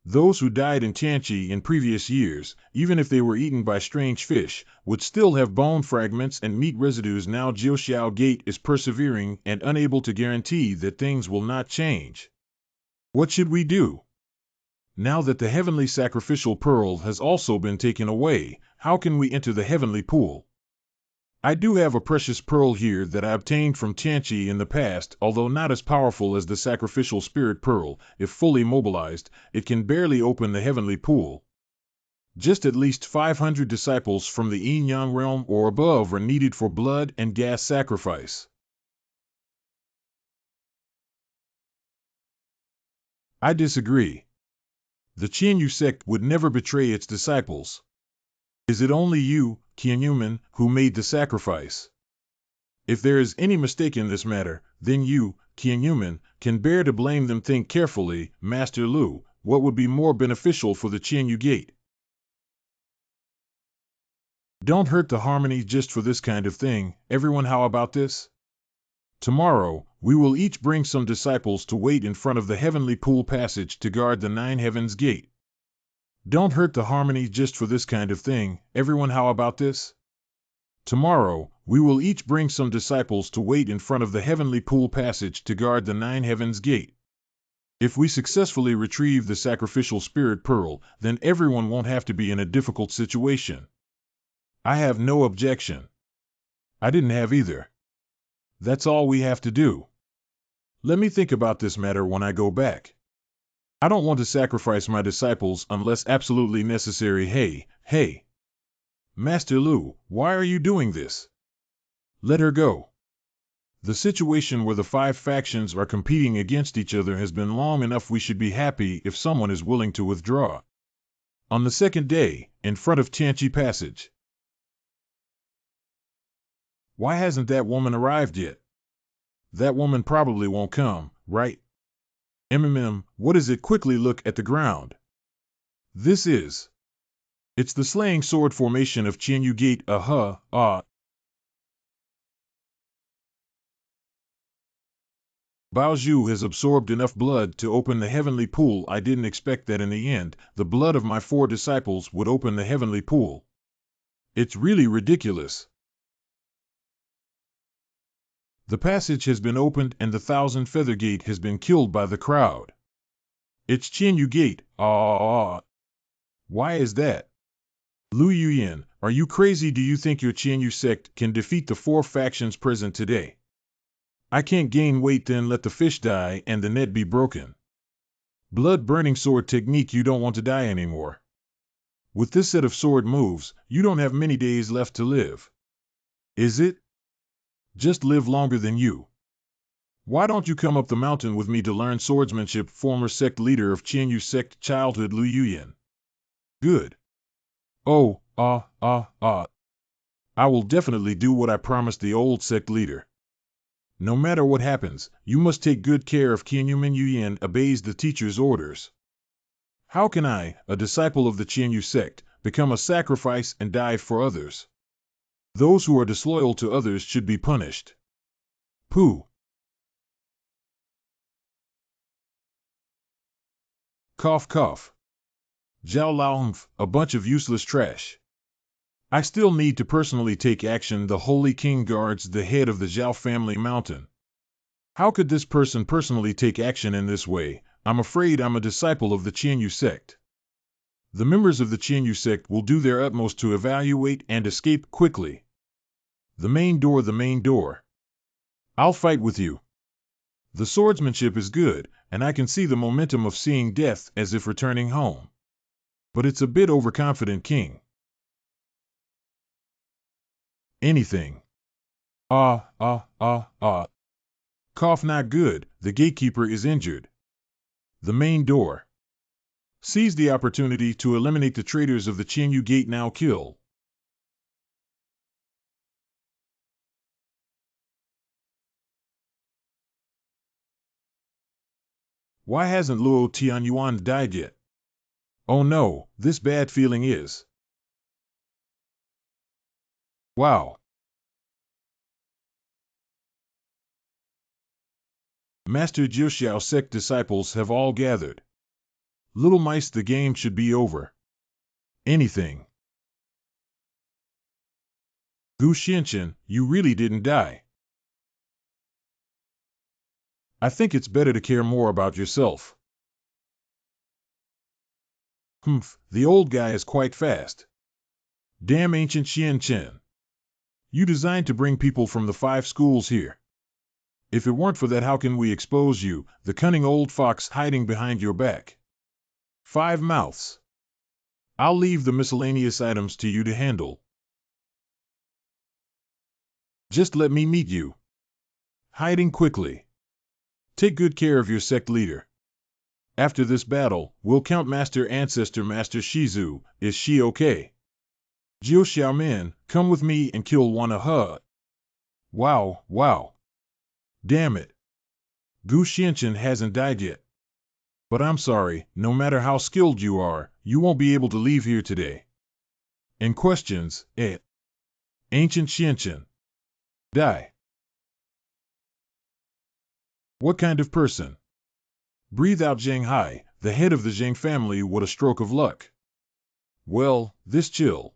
Speaker 1: Those who died in Tianqi in previous years, even if they were eaten by strange fish, would still have bone fragments and meat residues. Now Jiuxiao Gate is persevering and unable to guarantee that things will not change. What should we do? Now that the heavenly sacrificial pearl has also been taken away, how can we enter the heavenly pool? I do have a precious pearl here that I obtained from Tianqi in the past. Although not as powerful as the sacrificial spirit pearl, if fully mobilized, it can barely open the heavenly pool. Just at least 500 disciples from the Yin-Yang realm or above are needed for blood and gas sacrifice. I disagree. The Qianyu sect would never betray its disciples. Is it only you, Qianyuman, who made the sacrifice? If there is any mistake in this matter, then you, Qianyuman, can bear to blame them. Think carefully, Master Lu, what would be more beneficial for the Qianyu Gate? Don't hurt the harmony just for this kind of thing. Everyone, how about this? Tomorrow, we will each bring some disciples to wait in front of the heavenly pool passage to guard the 9 heavens gate. Don't hurt the harmony just for this kind of thing. Everyone, how about this? Tomorrow, we will each bring some disciples to wait in front of the heavenly pool passage to guard the 9 heavens gate. If we successfully retrieve the sacrificial spirit pearl, then everyone won't have to be in a difficult situation. I have no objection. I didn't have either. That's all we have to do. Let me think about this matter when I go back. I don't want to sacrifice my disciples unless absolutely necessary. Hey. Master Lu, why are you doing this? Let her go. The situation where the 5 factions are competing against each other has been long enough. We should be happy if someone is willing to withdraw. On the second day, in front of Tianchi Passage. Why hasn't that woman arrived yet? That woman probably won't come, right? What is it? Quickly look at the ground. It's the slaying sword formation of Qianyu Gate. Baozhu has absorbed enough blood to open the heavenly pool. I didn't expect that in the end, the blood of my 4 disciples would open the heavenly pool. It's really ridiculous. The passage has been opened and the 1,000 Feather Gate has been killed by the crowd. It's Qianyu Gate. Why is that? Lu Yuyan, are you crazy? Do you think your Qianyu sect can defeat the 4 factions present today? I can't gain weight, then let the fish die and the net be broken. Blood-burning sword technique. You don't want to die anymore. With this set of sword moves, you don't have many days left to live. Is it? Just live longer than you. Why don't you come up the mountain with me to learn swordsmanship? Former sect leader of Qianyu sect childhood Lu Yuyan. Good. Oh, I will definitely do what I promised the old sect leader. No matter what happens, you must take good care of Qianyu. Yuyan obeys the teacher's orders. How can I, a disciple of the Qianyu sect, become a sacrifice and die for others? Those who are disloyal to others should be punished. Pooh. Cough cough. Zhao Laohmf, a bunch of useless trash. I still need to personally take action. The Holy King guards the head of the Xiao family mountain. How could this person personally take action in this way? I'm afraid I'm a disciple of the Qianyu sect. The members of the Qianyu sect will do their utmost to evaluate and escape quickly. The main door. I'll fight with you. The swordsmanship is good, and I can see the momentum of seeing death as if returning home. But it's a bit overconfident, King. Anything. Cough, not good. The gatekeeper is injured. The main door. Seize the opportunity to eliminate the traitors of the Qianyu Gate. Now kill. Why hasn't Luo Tianyuan died yet? Oh no, this bad feeling is. Wow. Master Xiao sect disciples have all gathered. Little mice, the game should be over. Anything. Gu Xianchen, you really didn't die. I think it's better to care more about yourself. The old guy is quite fast. Damn ancient Xianchen. You designed to bring people from the 5 schools here. If it weren't for that, how can we expose you, the cunning old fox hiding behind your back? 5 mouths. I'll leave the miscellaneous items to you to handle. Just let me meet you. Hiding quickly. Take good care of your sect leader. After this battle, we'll count Master Ancestor Master Shizu. Is she okay? Jiu Xiaomin, come with me and kill Wangazu. Wow. Damn it. Gu Xianchen hasn't died yet. But I'm sorry, no matter how skilled you are, you won't be able to leave here today. And questions, Ancient Xianchen. Die. What kind of person? Breathe out Zhang Hai, the head of the Zhang family. What a stroke of luck. Well, this chill.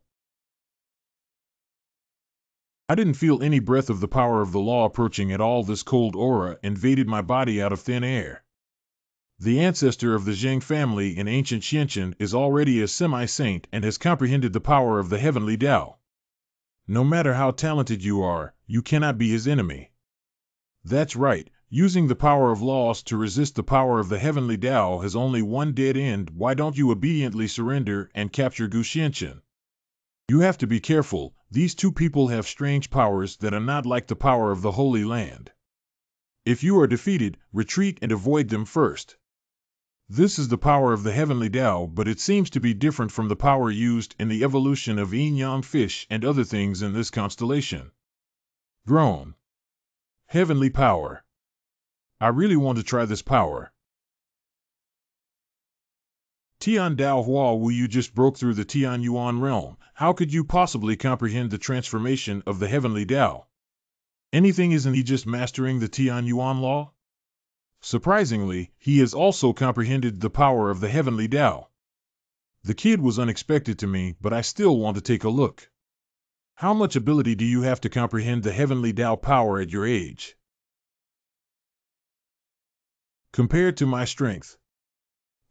Speaker 1: I didn't feel any breath of the power of the law approaching at all. This cold aura invaded my body out of thin air. The ancestor of the Zhang family in ancient Xianchen is already a semi-saint and has comprehended the power of the heavenly Tao. No matter how talented you are, you cannot be his enemy. That's right, using the power of laws to resist the power of the heavenly Tao has only one dead end. Why don't you obediently surrender and capture Gu Xianchen? You have to be careful. These 2 people have strange powers that are not like the power of the Holy Land. If you are defeated, retreat and avoid them first. This is the power of the heavenly Tao, but it seems to be different from the power used in the evolution of yin-yang fish and other things in this constellation. Groan. Heavenly power. I really want to try this power. Tian Dao Hua Wu, you just broke through the Tian Yuan realm. How could you possibly comprehend the transformation of the heavenly Tao? Anything, isn't he just mastering the Tian Yuan law? Surprisingly, he has also comprehended the power of the heavenly Tao. The kid was unexpected to me, but I still want to take a look. How much ability do you have to comprehend the heavenly Tao power at your age? Compared to my strength.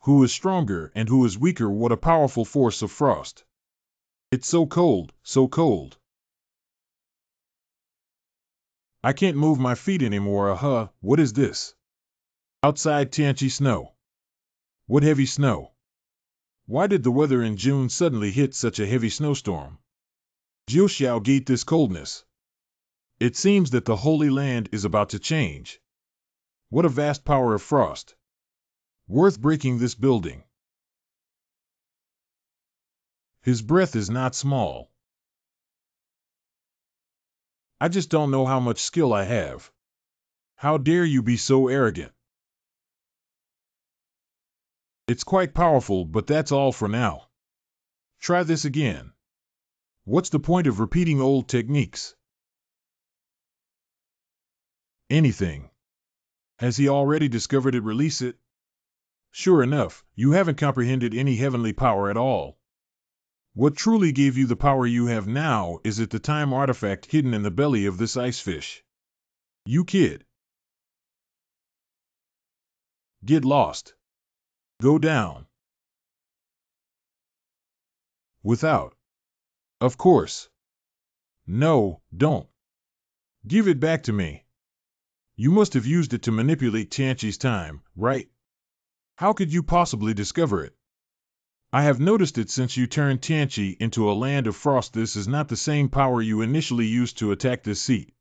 Speaker 1: Who is stronger and who is weaker? What a powerful force of frost. It's so cold, so cold. I can't move my feet anymore. What is this? Outside Tianchi snow. What heavy snow? Why did the weather in June suddenly hit such a heavy snowstorm? Xiao gate this coldness. It seems that the Holy Land is about to change. What a vast power of frost. Worth breaking this building. His breath is not small. I just don't know how much skill I have. How dare you be so arrogant? It's quite powerful, but that's all for now. Try this again. What's the point of repeating old techniques? Anything. Has he already discovered it? Release it. Sure enough, you haven't comprehended any heavenly power at all. What truly gave you the power you have now is it the time artifact hidden in the belly of this ice fish. You kid. Get lost. Go down. Without. Of course. No, don't. Give it back to me. You must have used it to manipulate Tianchi's time, right? How could you possibly discover it? I have noticed it since you turned Tianchi into a land of frost. This is not the same power you initially used to attack this seat.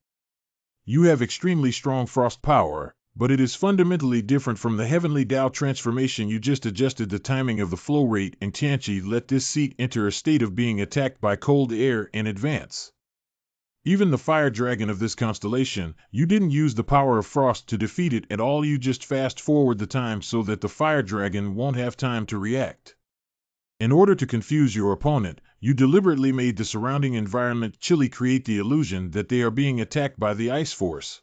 Speaker 1: You have extremely strong frost power, but it is fundamentally different from the heavenly Tao transformation. You just adjusted the timing of the flow rate, and Tianchi let this seat enter a state of being attacked by cold air in advance. Even the fire dragon of this constellation, you didn't use the power of frost to defeat it at all. You just fast forward the time so that the fire dragon won't have time to react. In order to confuse your opponent, you deliberately made the surrounding environment chilly, create the illusion that they are being attacked by the ice force.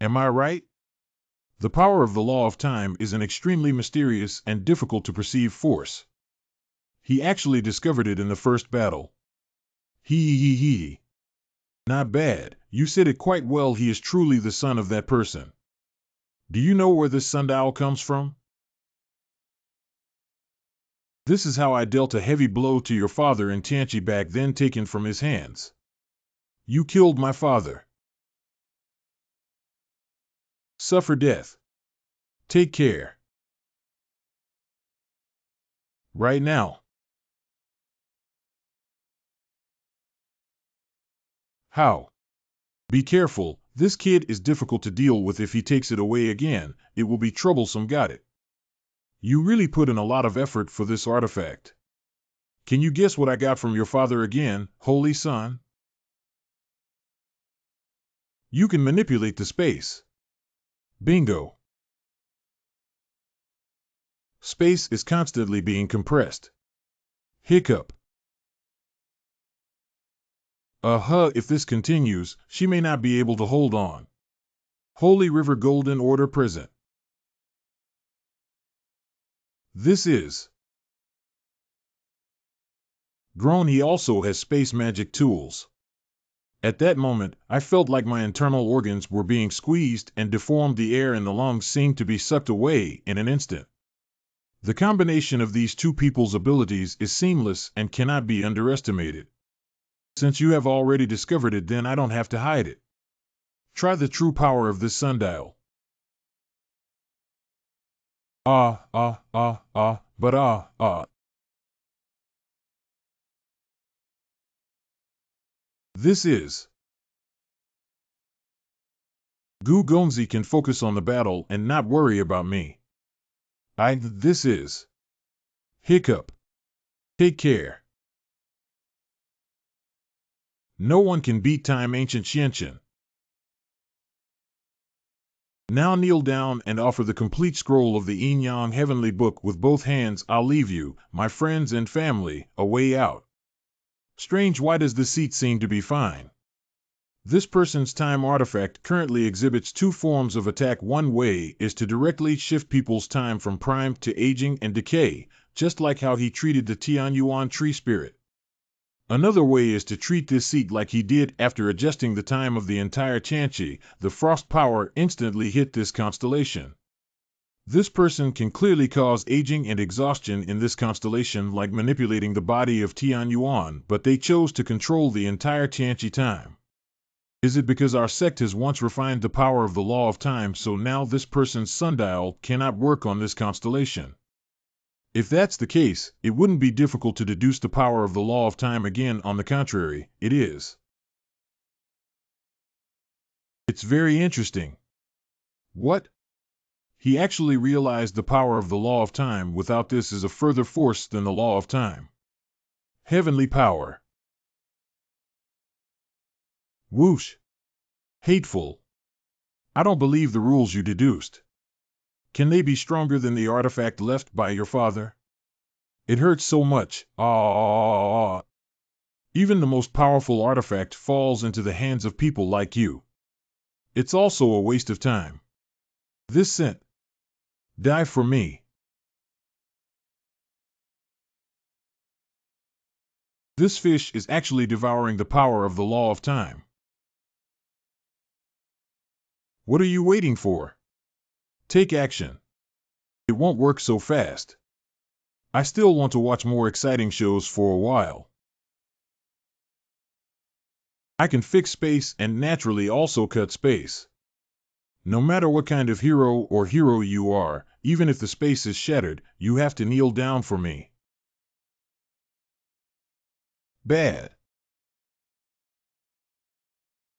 Speaker 1: Am I right? The power of the law of time is an extremely mysterious and difficult to perceive force. He actually discovered it in the first battle. He. Not bad, you said it quite well. He is truly the son of that person. Do you know where this sundial comes from? This is how I dealt a heavy blow to your father in Tianchi, back then taken from his hands. You killed my father. Suffer death. Take care. Right now. How? Be careful, this kid is difficult to deal with. If he takes it away again, it will be troublesome. Got it. You really put in a lot of effort for this artifact. Can you guess what I got from your father again, Holy Son? You can manipulate the space. Bingo. Space is constantly being compressed. Hiccup. If this continues, she may not be able to hold on. Holy River Golden Order present. This is. Grown. He also has space magic tools. At that moment, I felt like my internal organs were being squeezed and deformed. The air in the lungs seemed to be sucked away in an instant. The combination of these two people's abilities is seamless and cannot be underestimated. Since you have already discovered it, then I don't have to hide it. Try the true power of this sundial. This is. Gu Gongzi can focus on the battle and not worry about me. This is. Hiccup. Take care. No one can beat time, ancient Xianqian. Now kneel down and offer the complete scroll of the Yin Yang Heavenly Book with both hands. I'll leave you, my friends and family, a way out. Strange, why does the seat seem to be fine? This person's time artifact currently exhibits two forms of attack. One way is to directly shift people's time from prime to aging and decay, just like how he treated the Tian Yuan tree spirit. Another way is to treat this seat like he did after adjusting the time of the entire Tianqi. The frost power instantly hit this constellation. This person can clearly cause aging and exhaustion in this constellation, like manipulating the body of Tian Yuan, but they chose to control the entire Tianqi time. Is it because our sect has once refined the power of the law of time, so now this person's sundial cannot work on this constellation? If that's the case, it wouldn't be difficult to deduce the power of the law of time again. On the contrary, it is. It's very interesting. What? He actually realized the power of the law of time. Without this is a further force than the law of time. Heavenly power. Whoosh. Hateful. I don't believe the rules you deduced. Can they be stronger than the artifact left by your father? It hurts so much. Even the most powerful artifact falls into the hands of people like you. It's also a waste of time. This scent. Die for me. This fish is actually devouring the power of the law of time. What are you waiting for? Take action. It won't work so fast. I still want to watch more exciting shows for a while. I can fix space and naturally also cut space. No matter what kind of hero you are, even if the space is shattered, you have to kneel down for me. Bad.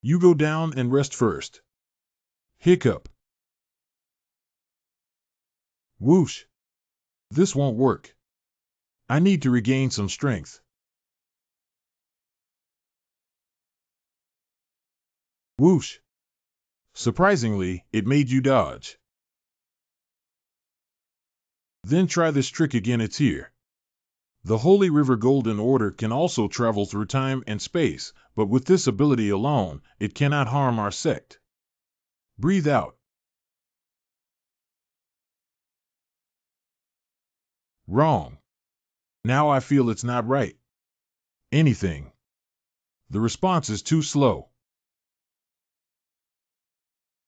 Speaker 1: You go down and rest first. Hiccup. Whoosh. This won't work. I need to regain some strength. Whoosh. Surprisingly, it made you dodge. Then try this trick again. It's here. The Holy River Golden Order can also travel through time and space, but with this ability alone, it cannot harm our sect. Breathe out. Wrong. Now I feel it's not right. Anything. The response is too slow.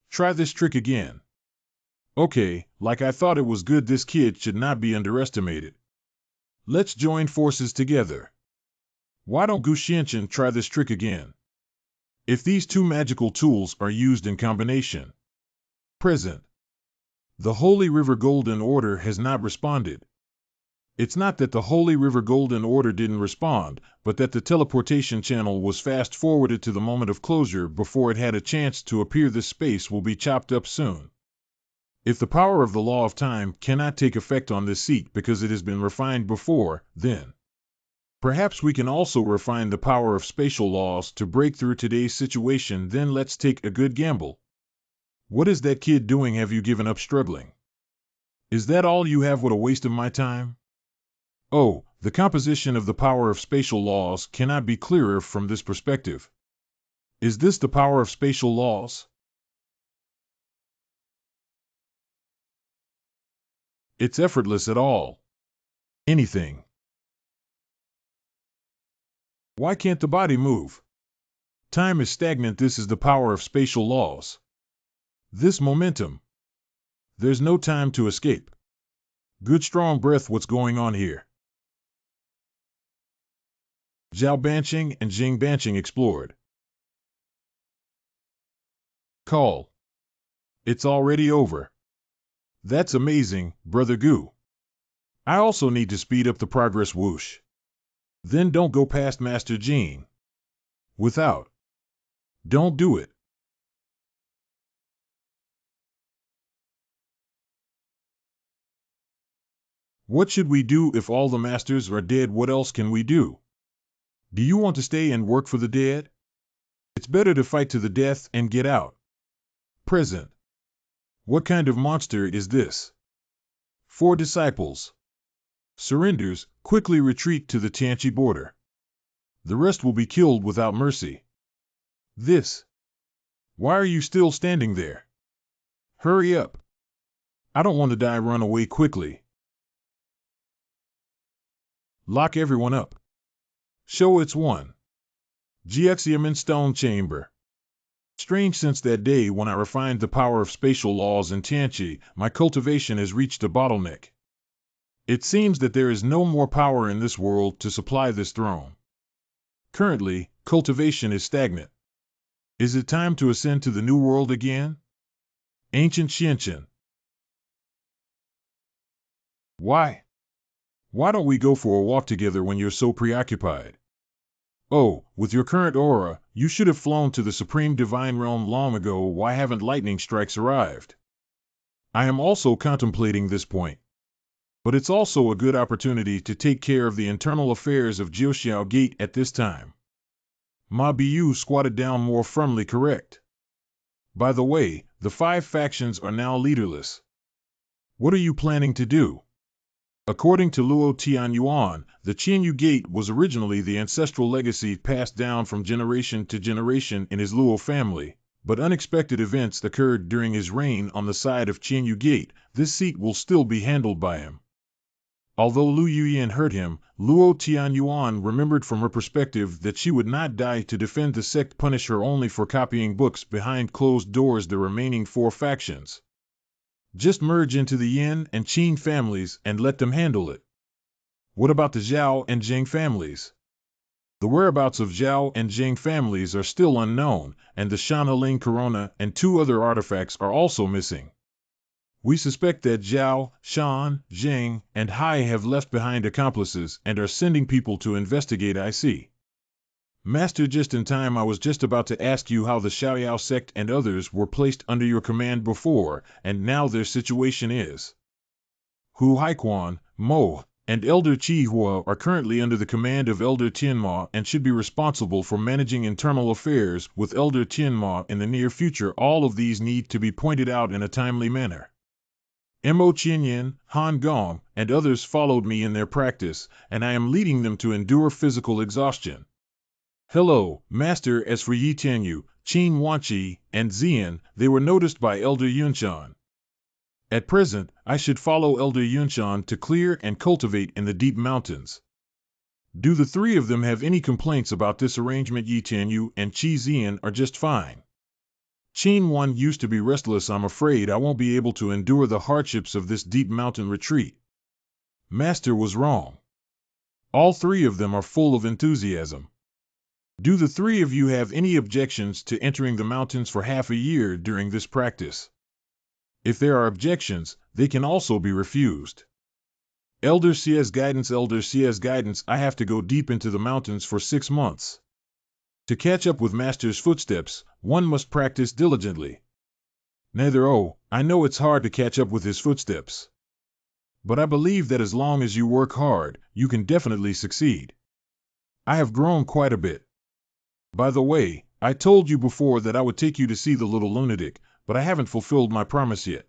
Speaker 1: Try this trick again. Okay, like I thought it was good. This kid should not be underestimated. Let's join forces together. Why don't Gu Xianqian try this trick again? If these two magical tools are used in combination. Present. The Holy River Golden Order has not responded. It's not that the Holy River Golden Order didn't respond, but that the teleportation channel was fast-forwarded to the moment of closure before it had a chance to appear. This space will be chopped up soon. If the power of the law of time cannot take effect on this seat because it has been refined before, then perhaps we can also refine the power of spatial laws to break through today's situation. Then let's take a good gamble. What is that kid doing? Have you given up struggling? Is that all you have? What a waste of my time. Oh, the composition of the power of spatial laws cannot be clearer from this perspective. Is this the power of spatial laws? It's effortless at all. Anything. Why can't the body move? Time is stagnant. This is the power of spatial laws. This momentum. There's no time to escape. Good strong breath. What's going on here? Zhao Banqing and Jing Banqing explored. Call. It's already over. That's amazing, Brother Gu. I also need to speed up the progress. Whoosh. Then don't go past Master Jing. Without. Don't do it. What should we do if all the masters are dead? What else can we do? Do you want to stay and work for the dead? It's better to fight to the death and get out. Present. What kind of monster is this? 4 disciples. Surrenders, quickly retreat to the Tianchi border. The rest will be killed without mercy. This. Why are you still standing there? Hurry up. I don't want to die. Run away quickly. Lock everyone up. Show it's 1. Jiaxium in stone chamber. Strange, since that day when I refined the power of spatial laws in Tianchi, my cultivation has reached a bottleneck. It seems that there is no more power in this world to supply this throne. Currently, cultivation is stagnant. Is it time to ascend to the new world again? Ancient Xianchen. Why? Why don't we go for a walk together when you're so preoccupied? Oh, with your current aura, you should have flown to the Supreme Divine Realm long ago. Why haven't lightning strikes arrived? I am also contemplating this point. But it's also a good opportunity to take care of the internal affairs of Xiao Gate at this time. Ma Bu squatted down more firmly. Correct. By the way, the 5 factions are now leaderless. What are you planning to do? According to Luo Tian Yuan, the Qianyu Gate was originally the ancestral legacy passed down from generation to generation in his Luo family, but unexpected events occurred during his reign on the side of Qianyu Gate. This seat will still be handled by him. Although Lu Yuyan hurt him, Luo Tian Yuan remembered from her perspective that she would not die to defend the sect. Punish her only for copying books behind closed doors. The remaining 4 factions. Just merge into the Yin and Qin families and let them handle it. What about the Xiao and Zheng families? The whereabouts of Xiao and Zheng families are still unknown, and the Shanhaling Corona and 2 other artifacts are also missing. We suspect that Xiao, Shan, Zheng, and Hai have left behind accomplices and are sending people to investigate. I see. Master, just in time. I was just about to ask you how the Xiao sect and others were placed under your command before, and now their situation is. Hu Haiquan, Mo, and Elder Chi Hua are currently under the command of Elder Tianma and should be responsible for managing internal affairs with Elder Tianma in the near future. All of these need to be pointed out in a timely manner. Mo Qianyan, Han Gong, and others followed me in their practice, and I am leading them to endure physical exhaustion. Hello, Master. As for Yi Tianyu, Qin Wanqi, and Xian, they were noticed by Elder Yunshan. At present, I should follow Elder Yunshan to clear and cultivate in the deep mountains. Do the 3 of them have any complaints about this arrangement? Yi Tianyu and Qi Xian are just fine. Qin Wan used to be restless. I'm afraid I won't be able to endure the hardships of this deep mountain retreat. Master was wrong. All 3 of them are full of enthusiasm. Do the 3 of you have any objections to entering the mountains for half a year during this practice? If there are objections, they can also be refused. Elder Xia's guidance. Elder Xia's guidance. I have to go deep into the mountains for 6 months. To catch up with Master's footsteps, one must practice diligently. Neither. Oh, I know it's hard to catch up with his footsteps. But I believe that as long as you work hard, you can definitely succeed. I have grown quite a bit. By the way, I told you before that I would take you to see the little lunatic, but I haven't fulfilled my promise yet.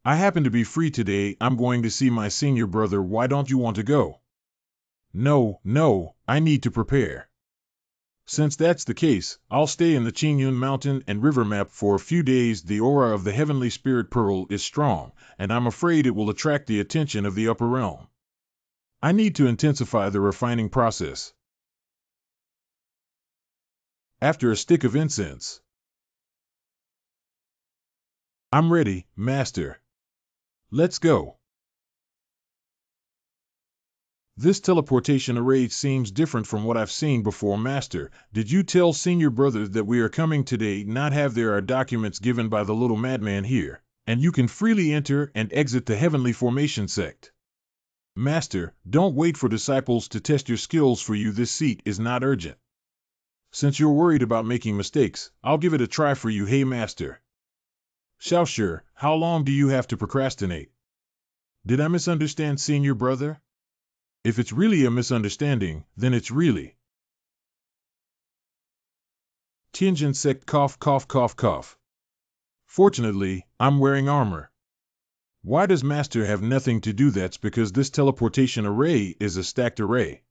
Speaker 1: I happen to be free today. I'm going to see my senior brother. Why don't you want to go? No, I need to prepare. Since that's the case, I'll stay in the Qingyun Mountain and River Map for a few days. The aura of the Heavenly Spirit Pearl is strong, and I'm afraid it will attract the attention of the upper realm. I need to intensify the refining process. After a stick of incense. I'm ready, Master. Let's go. This teleportation array seems different from what I've seen before. Master, did you tell senior brother that we are coming today? Not have. There are documents given by the little madman here, and you can freely enter and exit the Heavenly Formation sect. Master, don't wait for disciples to test your skills for you. This seat is not urgent. Since you're worried about making mistakes, I'll give it a try for you. Hey Master. Xiao, sure, how long do you have to procrastinate? Did I misunderstand, senior brother? If it's really a misunderstanding, then it's really. Tianjin Sect cough cough cough cough. Fortunately, I'm wearing armor. Why does Master have nothing to do? That's because this teleportation array is a stacked array.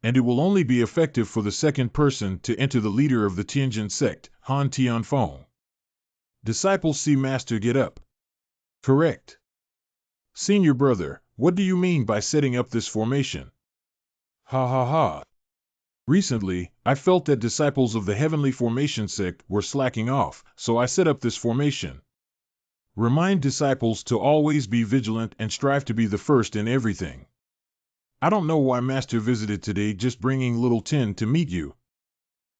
Speaker 1: And it will only be effective for the second person to enter the leader of the Tianjin sect, Han Tianfeng. Disciples see Master get up. Correct. Senior brother, what do you mean by setting up this formation? Ha ha ha. Recently, I felt that disciples of the Heavenly Formation sect were slacking off, so I set up this formation. Remind disciples to always be vigilant and strive to be the first in everything. I don't know why Master visited today just bringing little Tian to meet you.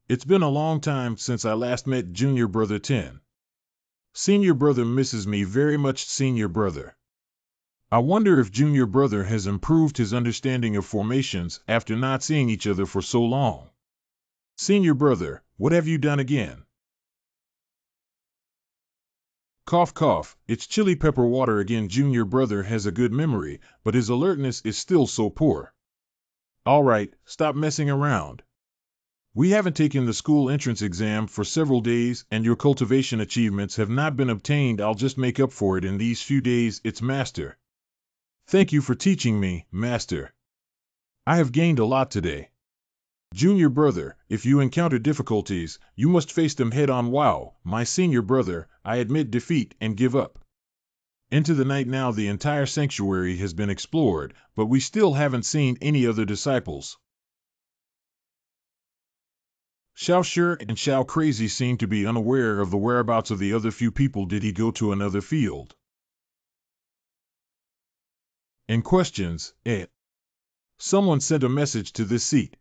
Speaker 1: It's been a long time since I last met junior brother Tian. Senior brother misses me very much, senior brother. I wonder if junior brother has improved his understanding of formations after not seeing each other for so long. Senior brother, what have you done again? Cough cough, it's chili pepper water again. Junior brother has a good memory, but his alertness is still so poor. All right, stop messing around. We haven't taken the school entrance exam for several days and your cultivation achievements have not been obtained. I'll just make up for it in these few days. It's Master. Thank you for teaching me, Master. I have gained a lot today. Junior brother, if you encounter difficulties, you must face them head on. Wow, my senior brother, I admit defeat and give up. Into the night now. The entire sanctuary has been explored, but we still haven't seen any other disciples. Xiao sure and Xiao crazy seem to be unaware of the whereabouts of the other few people. Did he go to another field? And questions, Someone sent a message to this seat.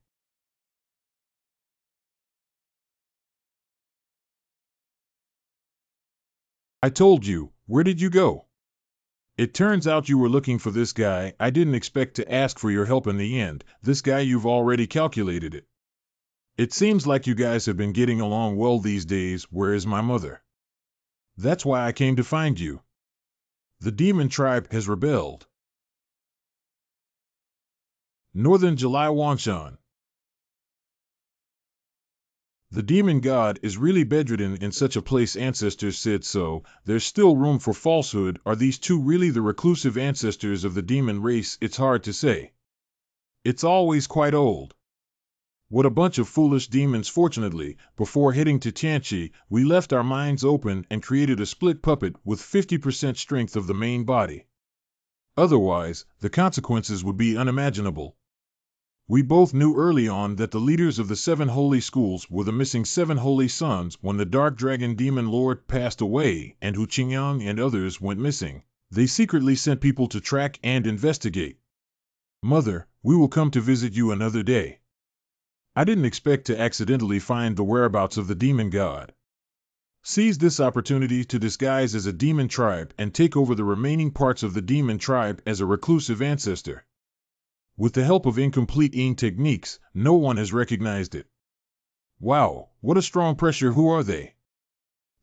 Speaker 1: I told you, where did you go? It turns out you were looking for this guy. I didn't expect to ask for your help in the end. This guy, you've already calculated it. It seems like you guys have been getting along well these days. Where is my mother? That's why I came to find you. The demon tribe has rebelled. Northern July Wangshan. The demon god is really bedridden in such a place. Ancestors said so. There's still room for falsehood. Are these two really the reclusive ancestors of the demon race? It's hard to say. It's always quite old. What a bunch of foolish demons. Fortunately, before heading to Tianqi, we left our minds open and created a split puppet with 50% strength of the main body. Otherwise, the consequences would be unimaginable. We both knew early on that the leaders of the 7 holy schools were the missing 7 holy sons. When the Dark Dragon Demon Lord passed away and Hu Qingyang and others went missing, they secretly sent people to track and investigate. Mother, we will come to visit you another day. I didn't expect to accidentally find the whereabouts of the demon god. Seize this opportunity to disguise as a demon tribe and take over the remaining parts of the demon tribe as a reclusive ancestor. With the help of incomplete Yin techniques, no one has recognized it. Wow, what a strong pressure. Who are they?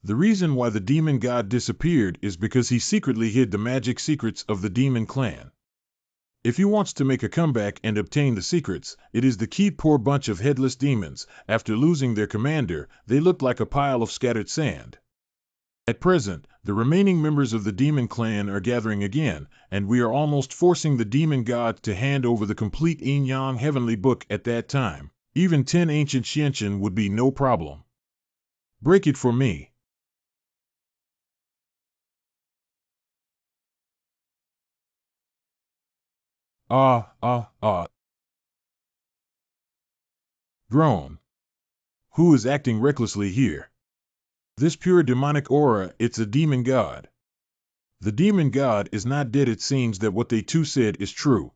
Speaker 1: The reason why the demon god disappeared is because he secretly hid the magic secrets of the demon clan. If he wants to make a comeback and obtain the secrets, it is the key. Poor bunch of headless demons. After losing their commander, they looked like a pile of scattered sand. At present, the remaining members of the demon clan are gathering again, and we are almost forcing the demon god to hand over the complete Yin-Yang heavenly book. At that time, even 10 ancient Xiantian would be no problem. Break it for me. Groan. Who is acting recklessly here? This pure demonic aura, it's a demon god. The demon god is not dead. It seems that what they two said is true.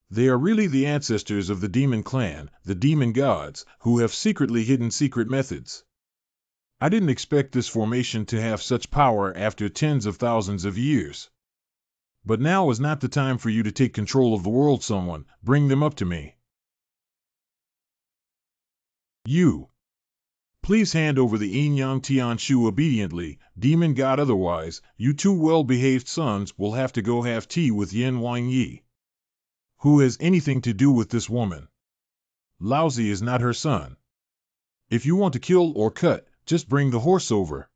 Speaker 1: They are really the ancestors of the demon clan, the demon gods, who have secretly hidden secret methods. I didn't expect this formation to have such power after tens of thousands of years. But now is not the time for you to take control of the world. Someone, bring them up to me. You. Please hand over the Yin-Yang Tian Shu obediently, demon god, otherwise, you two well-behaved sons will have to go have tea with Yin Wang Yi. Who has anything to do with this woman? Laozi is not her son. If you want to kill or cut, just bring the horse over.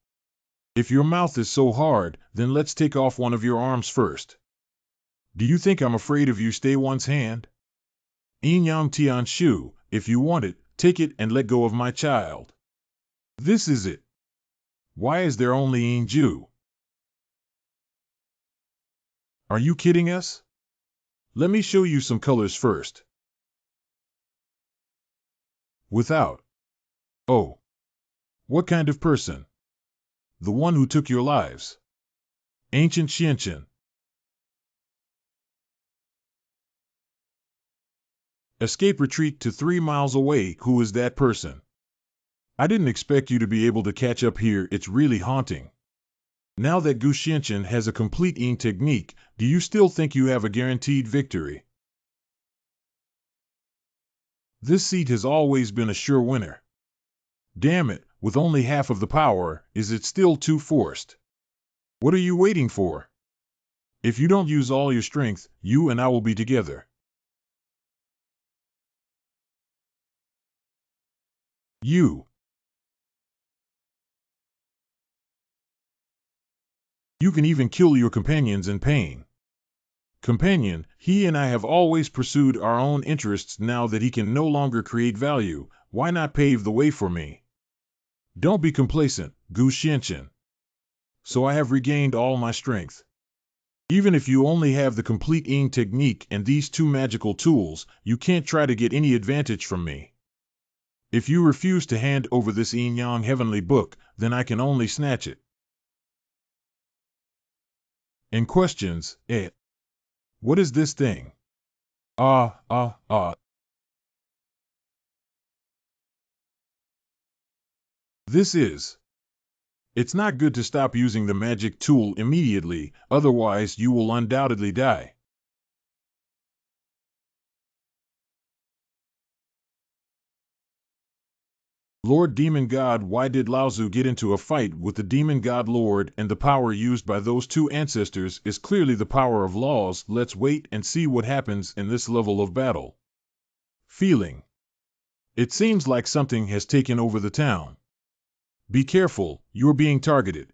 Speaker 1: If your mouth is so hard, then let's take off one of your arms first. Do you think I'm afraid of you? Stay one's hand? Yin-Yang Tian Shu, if you want it, take it and let go of my child. This is it. Why is there only Yin Ju? Are you kidding us? Let me show you some colors first. Without. Oh. What kind of person? The one who took your lives. Ancient Xianchen. Escape retreat to 3 miles away. Who is that person? I didn't expect you to be able to catch up here. It's really haunting. Now that Gu Xianchen has a complete Yin technique, do you still think you have a guaranteed victory? This seat has always been a sure winner. Damn it, with only half of the power, is it still too forced? What are you waiting for? If you don't use all your strength, you and I will be together. You can even kill your companions in pain. Companion, he and I have always pursued our own interests. Now that he can no longer create value, why not pave the way for me? Don't be complacent, Gu Xianchen. So I have regained all my strength. Even if you only have the complete Yin technique and these 2 magical tools, you can't try to get any advantage from me. If you refuse to hand over this Yin-Yang heavenly book, then I can only snatch it. And questions, what is this thing? This is. It's not good to stop using the magic tool immediately, otherwise you will undoubtedly die. Lord Demon God, why did Laozi get into a fight with the Demon God Lord, and the power used by those 2 ancestors is clearly the power of laws? Let's wait and see what happens in this level of battle. Feeling. It seems like something has taken over the town. Be careful, you're being targeted.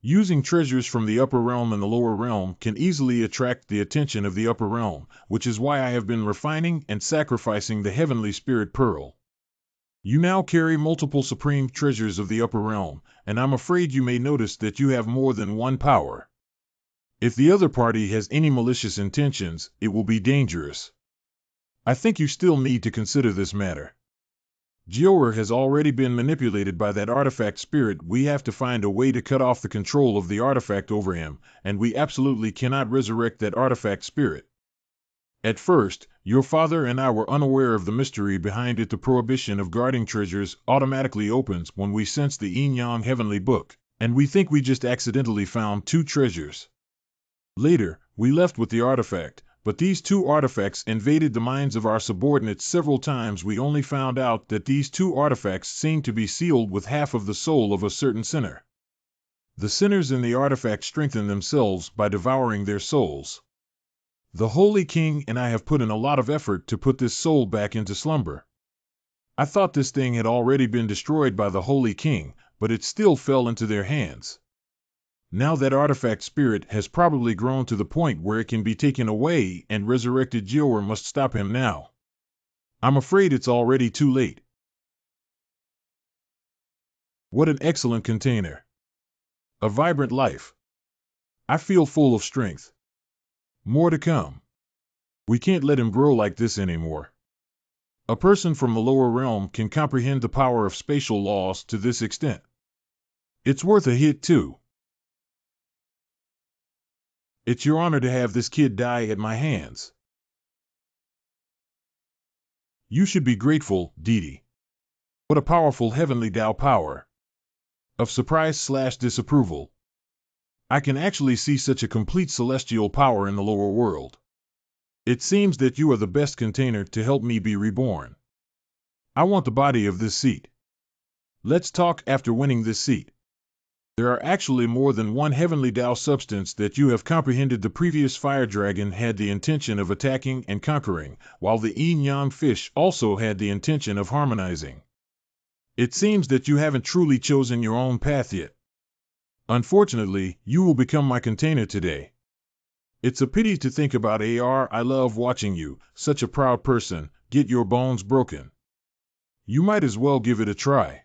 Speaker 1: Using treasures from the upper realm and the lower realm can easily attract the attention of the upper realm, which is why I have been refining and sacrificing the heavenly spirit pearl. You now carry multiple supreme treasures of the upper realm, and I'm afraid you may notice that you have more than one power. If the other party has any malicious intentions, it will be dangerous. I think you still need to consider this matter. Xiao has already been manipulated by that artifact spirit. We have to find a way to cut off the control of the artifact over him, and we absolutely cannot resurrect that artifact spirit. At first, your father and I were unaware of the mystery behind it. The prohibition of guarding treasures automatically opens when we sense the Yin-Yang heavenly book, and we think we just accidentally found 2 treasures. Later, we left with the artifact, but these 2 artifacts invaded the minds of our subordinates several times. We only found out that these 2 artifacts seem to be sealed with half of the soul of a certain sinner. The sinners in the artifact strengthen themselves by devouring their souls. The Holy King and I have put in a lot of effort to put this soul back into slumber. I thought this thing had already been destroyed by the Holy King, but it still fell into their hands. Now that artifact spirit has probably grown to the point where it can be taken away and resurrected. Xiao must stop him now. I'm afraid it's already too late. What an excellent container. A vibrant life. I feel full of strength. More to come. We can't let him grow like this anymore. A person from the lower realm can comprehend the power of spatial laws to this extent. It's worth a hit too. It's your honor to have this kid die at my hands. You should be grateful, Didi. What a powerful heavenly Tao power. Of surprise/disapproval. I can actually see such a complete celestial power in the lower world. It seems that you are the best container to help me be reborn. I want the body of this seat. Let's talk after winning this seat. There are actually more than one heavenly Tao substance that you have comprehended. The previous fire dragon had the intention of attacking and conquering, while the yin-yang fish also had the intention of harmonizing. It seems that you haven't truly chosen your own path yet. Unfortunately, you will become my container today. It's a pity to think about. I love watching you, such a proud person, get your bones broken. You might as well give it a try.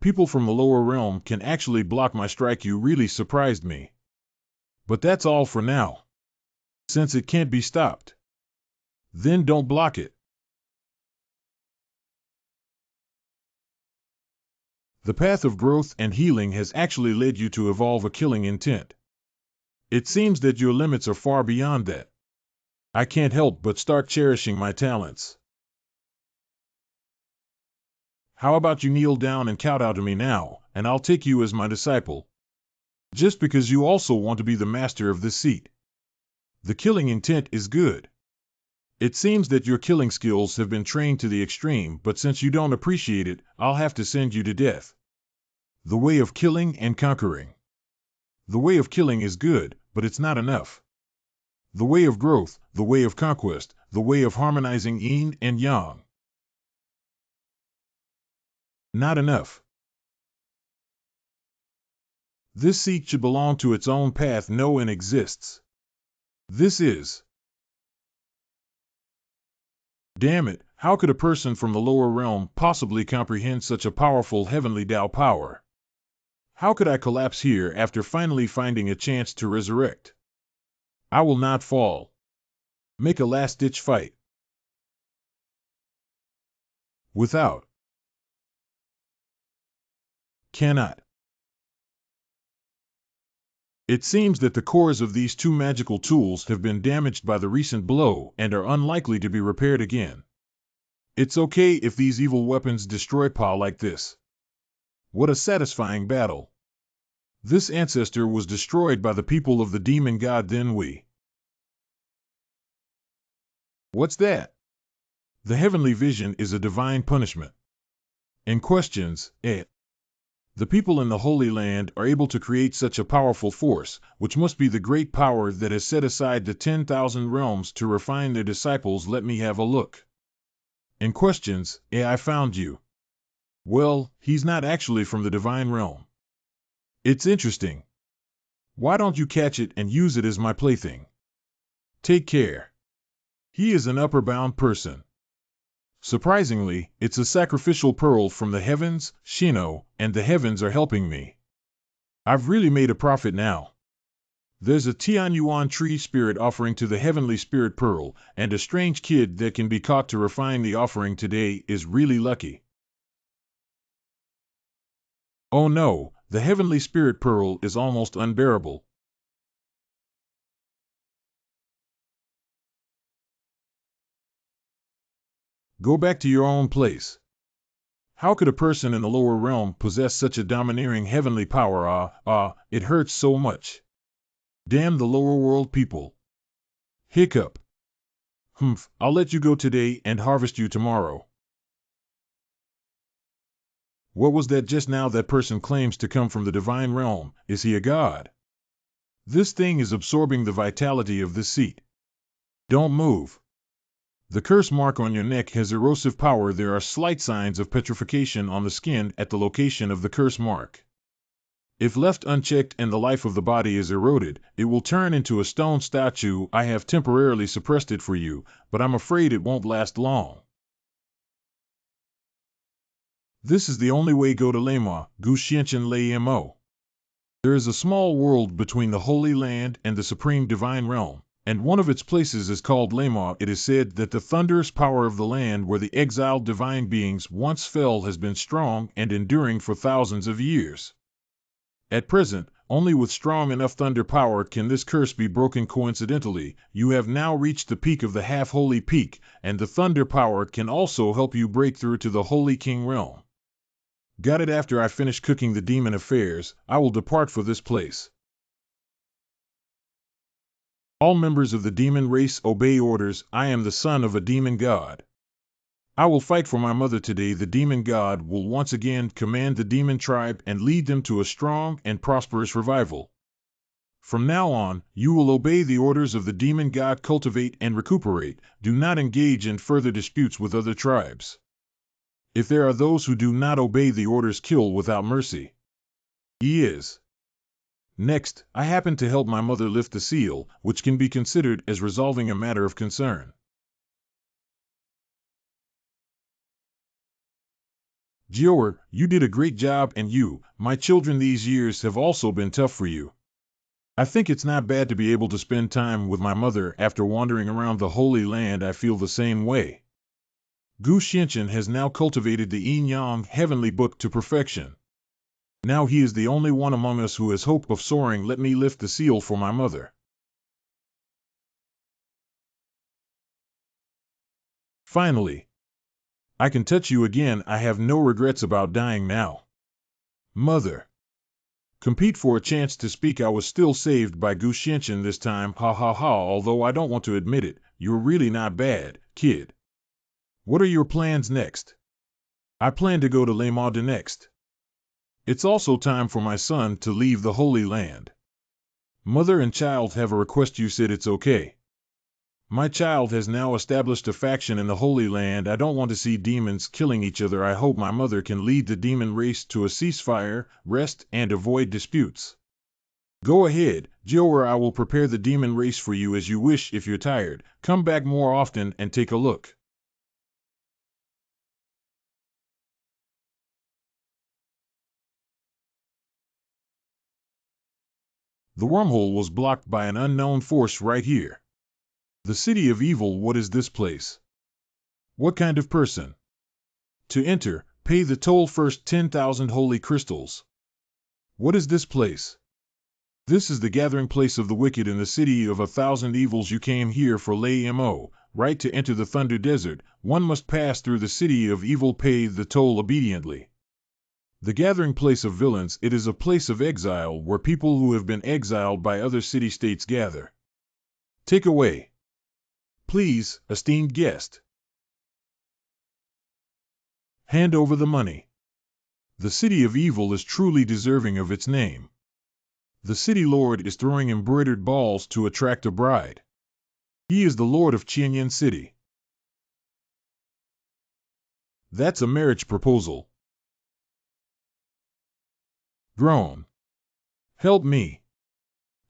Speaker 1: People from the lower realm can actually block my strike. You really surprised me. But that's all for now. Since it can't be stopped, then don't block it. The path of growth and healing has actually led you to evolve a killing intent. It seems that your limits are far beyond that. I can't help but start cherishing my talents. How about you kneel down and kowtow to me now, and I'll take you as my disciple. Just because you also want to be the master of this seat. The killing intent is good. It seems that your killing skills have been trained to the extreme, but since you don't appreciate it, I'll have to send you to death. The way of killing and conquering. The way of killing is good, but it's not enough. The way of growth, the way of conquest, the way of harmonizing yin and yang. Not enough. This seat should belong to its own path. No one exists. This is. Damn it, how could a person from the lower realm possibly comprehend such a powerful heavenly Tao power? How could I collapse here after finally finding a chance to resurrect? I will not fall. Make a last-ditch fight. Without. Cannot. It seems that the cores of these two magical tools have been damaged by the recent blow and are unlikely to be repaired again. It's okay if these evil weapons destroy Pa like this. What a satisfying battle. This ancestor was destroyed by the people of the demon god then we. What's that? The heavenly vision is a divine punishment. And questions, The people in the Holy Land are able to create such a powerful force, which must be the great power that has set aside the 10,000 realms to refine their disciples. Let me have a look. And questions, I found you. Well, he's not actually from the divine realm. It's interesting. Why don't you catch it and use it as my plaything? Take care. He is an upper-bound person. Surprisingly, it's a sacrificial pearl from the heavens, Xiao, and the heavens are helping me. I've really made a profit now. There's a Tian Yuan tree spirit offering to the heavenly spirit pearl, and a strange kid that can be caught to refine the offering today is really lucky. Oh no, the heavenly spirit pearl is almost unbearable. Go back to your own place. How could a person in the lower realm possess such a domineering heavenly power? It hurts so much. Damn the lower world people. Hiccup. I'll let you go today and harvest you tomorrow. What was that just now? That person claims to come from the divine realm. Is he a god? This thing is absorbing the vitality of this seat. Don't move. The curse mark on your neck has erosive power. There are slight signs of petrification on the skin at the location of the curse mark. If left unchecked and the life of the body is eroded, it will turn into a stone statue. I have temporarily suppressed it for you, but I'm afraid it won't last long. This is the only way. Go to Lema, Gu Xianchen Lei Mo. There is a small world between the Holy Land and the Supreme Divine Realm, and one of its places is called Lema. It is said that the thunderous power of the land where the exiled divine beings once fell has been strong and enduring for thousands of years. At present, only with strong enough thunder power can this curse be broken. Coincidentally, you have now reached the peak of the half-holy peak, and the thunder power can also help you break through to the Holy King realm. Got it. After I finish cooking the demon affairs, I will depart for this place. All members of the demon race obey orders. I am the son of a demon god. I will fight for my mother today. The demon god will once again command the demon tribe and lead them to a strong and prosperous revival. From now on, you will obey the orders of the demon god, cultivate and recuperate. Do not engage in further disputes with other tribes. If there are those who do not obey the orders, kill without mercy. He is. Next, I happen to help my mother lift the seal, which can be considered as resolving a matter of concern. Xiao, you did a great job, and you, my children, these years have also been tough for you. I think it's not bad to be able to spend time with my mother after wandering around the Holy Land. I feel the same way. Gu Xianqian has now cultivated the Yin-Yang heavenly book to perfection. Now he is the only one among us who has hope of soaring. Let me lift the seal for my mother. Finally, I can touch you again. I have no regrets about dying now. Mother. Compete for a chance to speak. I was still saved by Gu Xianqian this time. Ha ha ha. Although I don't want to admit it, you're really not bad, kid. What are your plans next? I plan to go to Le Monde next. It's also time for my son to leave the Holy Land. Mother and child have a request. You said it's okay. My child has now established a faction in the Holy Land. I don't want to see demons killing each other. I hope my mother can lead the demon race to a ceasefire, rest, and avoid disputes. Go ahead, Xiao, I will prepare the demon race for you as you wish. If you're tired, come back more often and take a look. The wormhole was blocked by an unknown force right here. The City of Evil. What is this place? What kind of person? To enter, pay the toll first. 10,000 holy crystals. What is this place? This is the gathering place of the wicked in the City of 1,000 Evils. You came here for LAMO, right? To enter the Thunder Desert, one must pass through the City of Evil. Pay the toll obediently. The gathering place of villains. It is a place of exile where people who have been exiled by other city-states gather. Take away. Please, esteemed guest. Hand over the money. The City of Evil is truly deserving of its name. The city lord is throwing embroidered balls to attract a bride. He is the lord of Qianyan City. That's a marriage proposal. Groan. Help me.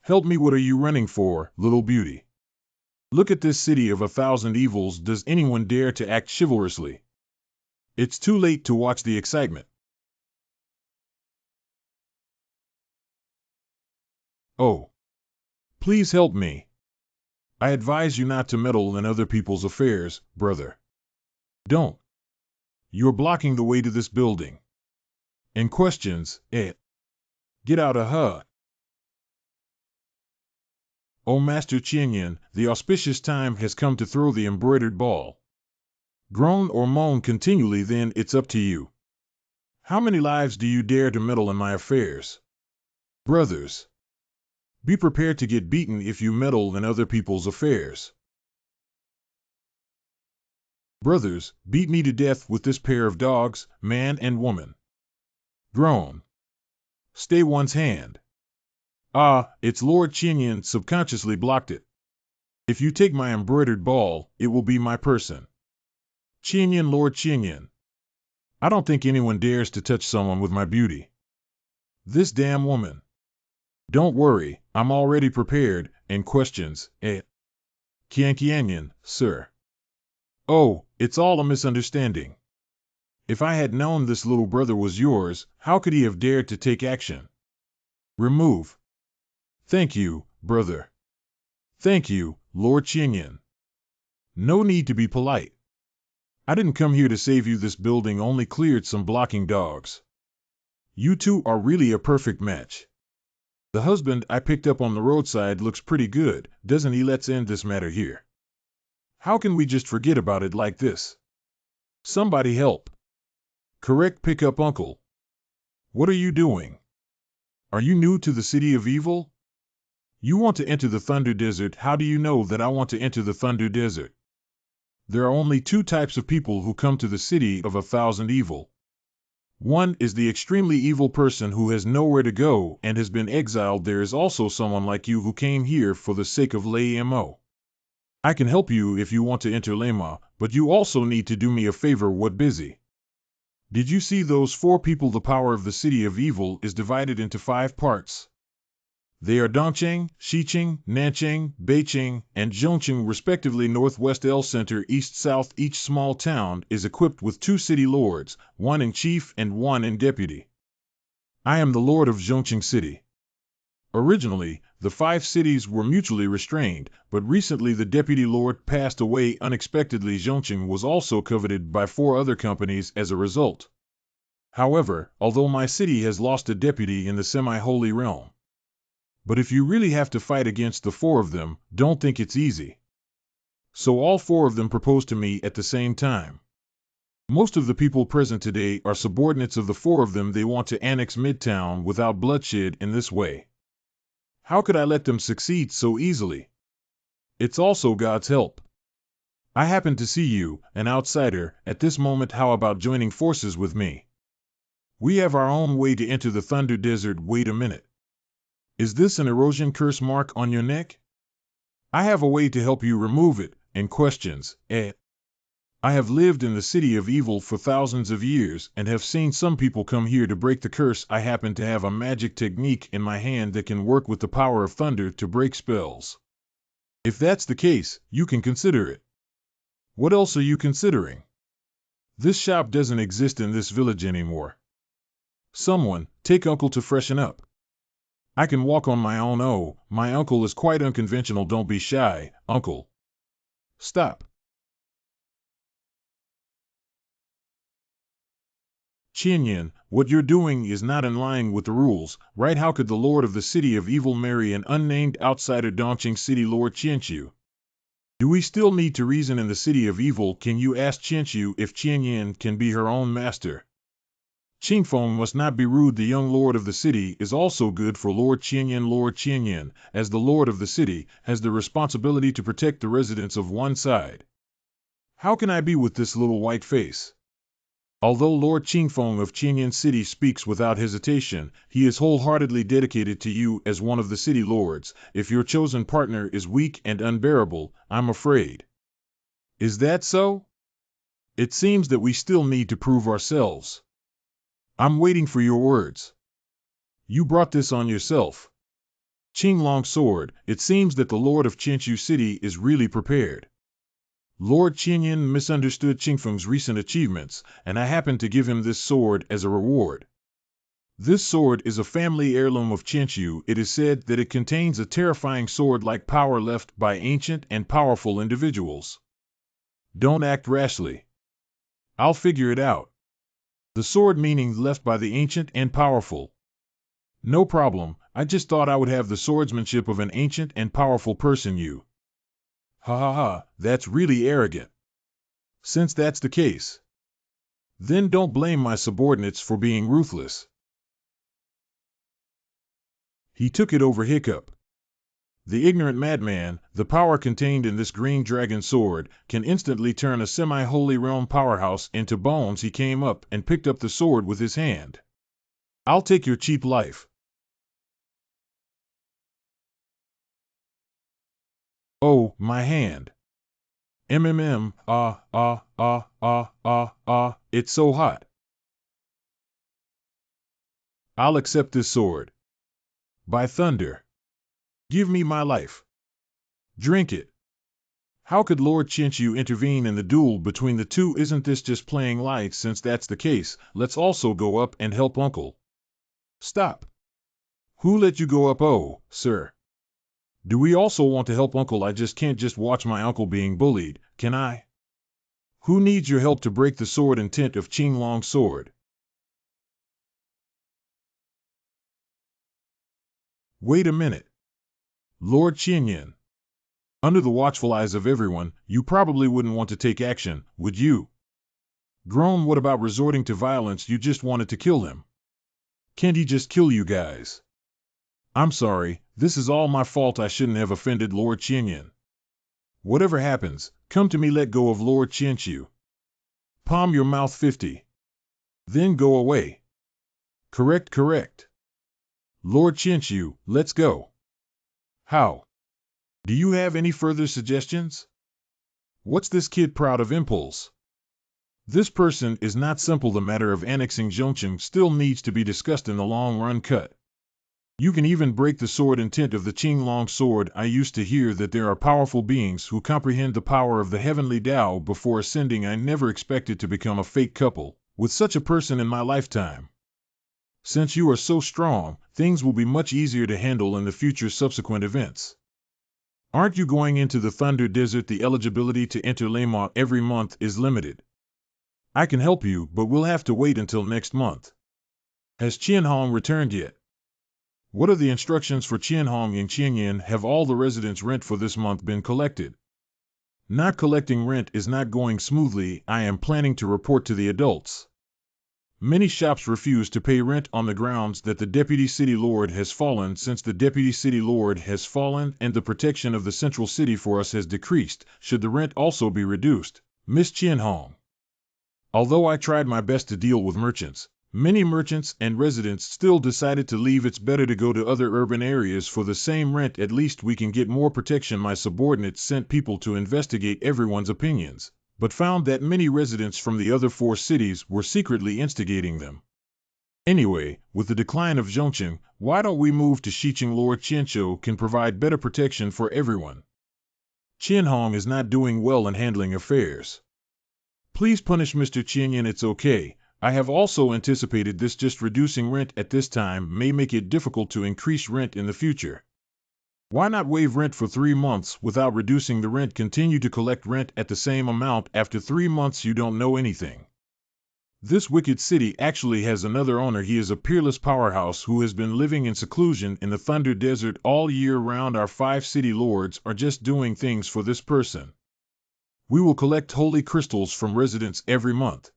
Speaker 1: Help me. What are you running for, little beauty? Look at this City of 1,000 Evils. Does anyone dare to act chivalrously? It's too late to watch the excitement. Oh. Please help me. I advise you not to meddle in other people's affairs, brother. Don't. You're blocking the way to this building. And questions, Get out. Oh, Master Qianyan, the auspicious time has come to throw the embroidered ball. Groan or moan continually, then it's up to you. How many lives do you dare to meddle in my affairs? Brothers. Be prepared to get beaten if you meddle in other people's affairs. Brothers, beat me to death with this pair of dogs, man and woman. Groan. Stay one's hand. Ah, it's Lord Qianyan subconsciously blocked it. If you take my embroidered ball, it will be my person. Qianyan, Lord Qianyan. I don't think anyone dares to touch someone with my beauty. This damn woman. Don't worry, I'm already prepared. And questions, Qianyan, sir. Oh, it's all a misunderstanding. If I had known this little brother was yours, how could he have dared to take action? Remove. Thank you, brother. Thank you, Lord Qianyan. No need to be polite. I didn't come here to save you. This building only cleared some blocking dogs. You two are really a perfect match. The husband I picked up on the roadside looks pretty good, doesn't he? Let's end this matter here. How can we just forget about it like this? Somebody help. Correct pickup, uncle. What are you doing? Are you new to the City of Evil? You want to enter the Thunder Desert. How do you know that I want to enter the Thunder Desert? There are only two types of people who come to the city of 1,000 evil. One is the extremely evil person who has nowhere to go and has been exiled. There is also someone like you who came here for the sake of Lamo. I can help you if you want to enter Lama, but you also need to do me a favor. What busy? Did you see those four people? The power of the city of evil is divided into 5 parts. They are Dongcheng, Xicheng, Nancheng, Beicheng, and Zhongcheng respectively. Northwest L Center, East-South. Each small town is equipped with 2 city lords, one in chief and one in deputy. I am the lord of Zhongcheng City. Originally, the 5 cities were mutually restrained, but recently the deputy lord passed away unexpectedly. Zhongcheng was also coveted by 4 other companies as a result. However, although my city has lost a deputy in the semi-holy realm. But if you really have to fight against the 4 of them, don't think it's easy. So all 4 of them proposed to me at the same time. Most of the people present today are subordinates of the 4 of them. They want to annex Midtown without bloodshed in this way. How could I let them succeed so easily? It's also God's help. I happen to see you, an outsider, at this moment. How about joining forces with me? We have our own way to enter the Thunder Desert. Wait a minute. Is this an erosion curse mark on your neck? I have a way to help you remove it. And questions, I have lived in the city of evil for thousands of years and have seen some people come here to break the curse. I happen to have a magic technique in my hand that can work with the power of thunder to break spells. If that's the case, you can consider it. What else are you considering? This shop doesn't exist in this village anymore. Someone, take Uncle to freshen up. I can walk on my own. Oh, my uncle is quite unconventional. Don't be shy, uncle. Stop. Tian, what you're doing is not in line with the rules, right? How could the lord of the city of evil marry an unnamed outsider? Dongcheng City Lord Qianqiu. Do we still need to reason in the city of evil? Can you ask Qianqiu if Qianyan can be her own master? Qingfeng must not be rude. The young lord of the city is also good for Lord Qianyan. Lord Qianyan, as the lord of the city, has the responsibility to protect the residents of one side. How can I be with this little white face? Although Lord Qingfeng of Qianyan City speaks without hesitation, he is wholeheartedly dedicated to you as one of the city lords. If your chosen partner is weak and unbearable, I'm afraid. Is that so? It seems that we still need to prove ourselves. I'm waiting for your words. You brought this on yourself. Qinglong sword, it seems that the lord of Qianqiu City is really prepared. Lord Qianyan misunderstood Qingfeng's recent achievements, and I happen to give him this sword as a reward. This sword is a family heirloom of Qianqiu. It is said that it contains a terrifying sword-like power left by ancient and powerful individuals. Don't act rashly. I'll figure it out. The sword meaning left by the ancient and powerful. No problem, I just thought I would have the swordsmanship of an ancient and powerful person. You. Ha ha ha, that's really arrogant. Since that's the case, then don't blame my subordinates for being ruthless. He took it over hiccup. The ignorant madman, the power contained in this green dragon sword, can instantly turn a semi-holy realm powerhouse into bones. He came up and picked up the sword with his hand. I'll take your cheap life. Oh, my hand. It's so hot. I'll accept this sword. By thunder. Give me my life. Drink it. How could Lord Qianqiu intervene in the duel between the two? Isn't this just playing light? Since that's the case, let's also go up and help Uncle. Stop. Who let you go up? Oh, sir. Do we also want to help Uncle? I just can't just watch my uncle being bullied, can I? Who needs your help to break the sword intent of Qinglong's sword? Wait a minute. Lord Qianyan. Under the watchful eyes of everyone, you probably wouldn't want to take action, would you? Grown, what about resorting to violence? You just wanted to kill him. Can't he just kill you guys? I'm sorry, this is all my fault. I shouldn't have offended Lord Qianyan. Whatever happens, come to me. Let go of Lord Qianqiu. Palm your mouth 50. Then go away. Correct, correct. Lord Qianqiu, let's go. How? Do you have any further suggestions? What's this kid proud of impulse? This person is not simple. The matter of annexing Zhongqing still needs to be discussed in the long run cut. You can even break the sword intent of the Qinglong sword. I used to hear that there are powerful beings who comprehend the power of the heavenly Tao before ascending. I never expected to become a fake couple with such a person in my lifetime. Since you are so strong, things will be much easier to handle in the future subsequent events. Aren't you going into the Thunder Desert? The eligibility to enter Lema every month is limited. I can help you, but we'll have to wait until next month. Has Qianhong returned yet? What are the instructions for Qianhong and Qianyan? Have all the residents' rent for this month been collected? Not collecting rent is not going smoothly. I am planning to report to the adults. Many shops refuse to pay rent on the grounds that the Deputy City Lord has fallen. Since the Deputy City Lord has fallen and the protection of the central city for us has decreased, should the rent also be reduced? Miss Qianhong. Although I tried my best to deal with merchants, many merchants and residents still decided to leave. It's better to go to other urban areas for the same rent. At least we can get more protection. My subordinates sent people to investigate everyone's opinions, but found that many residents from the other 4 cities were secretly instigating them. Anyway, with the decline of Zhongqing, why don't we move to Xiqing? Lord Qianqiu can provide better protection for everyone. Qianhong is not doing well in handling affairs. Please punish Mr. Qianyan. It's okay. I have also anticipated this. Just reducing rent at this time may make it difficult to increase rent in the future. Why not waive rent for 3 months without reducing the rent? Continue to collect rent at the same amount. After 3 months you don't know anything. This wicked city actually has another owner. He is a peerless powerhouse who has been living in seclusion in the Thunder Desert all year round. Our 5 city lords are just doing things for this person. We will collect holy crystals from residents every month.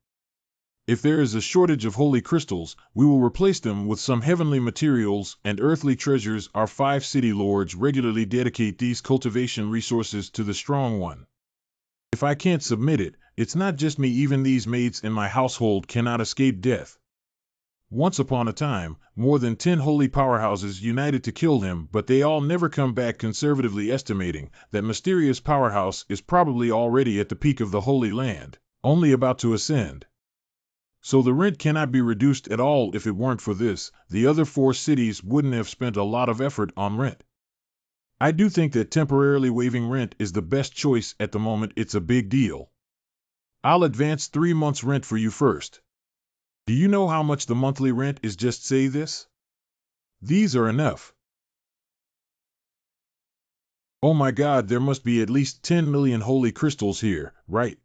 Speaker 1: If there is a shortage of holy crystals, we will replace them with some heavenly materials and earthly treasures. Our 5 city lords regularly dedicate these cultivation resources to the strong one. If I can't submit it, it's not just me. Even these maids in my household cannot escape death. Once upon a time, more than 10 holy powerhouses united to kill him, but they all never come back. Conservatively estimating, that mysterious powerhouse is probably already at the peak of the Holy Land, only about to ascend. So the rent cannot be reduced at all. If it weren't for this, the other 4 cities wouldn't have spent a lot of effort on rent. I do think that temporarily waiving rent is the best choice at the moment. It's a big deal. I'll advance 3 months' rent for you first. Do you know how much the monthly rent is? Just say this. These are enough. Oh my God, there must be at least 10 million holy crystals here, right?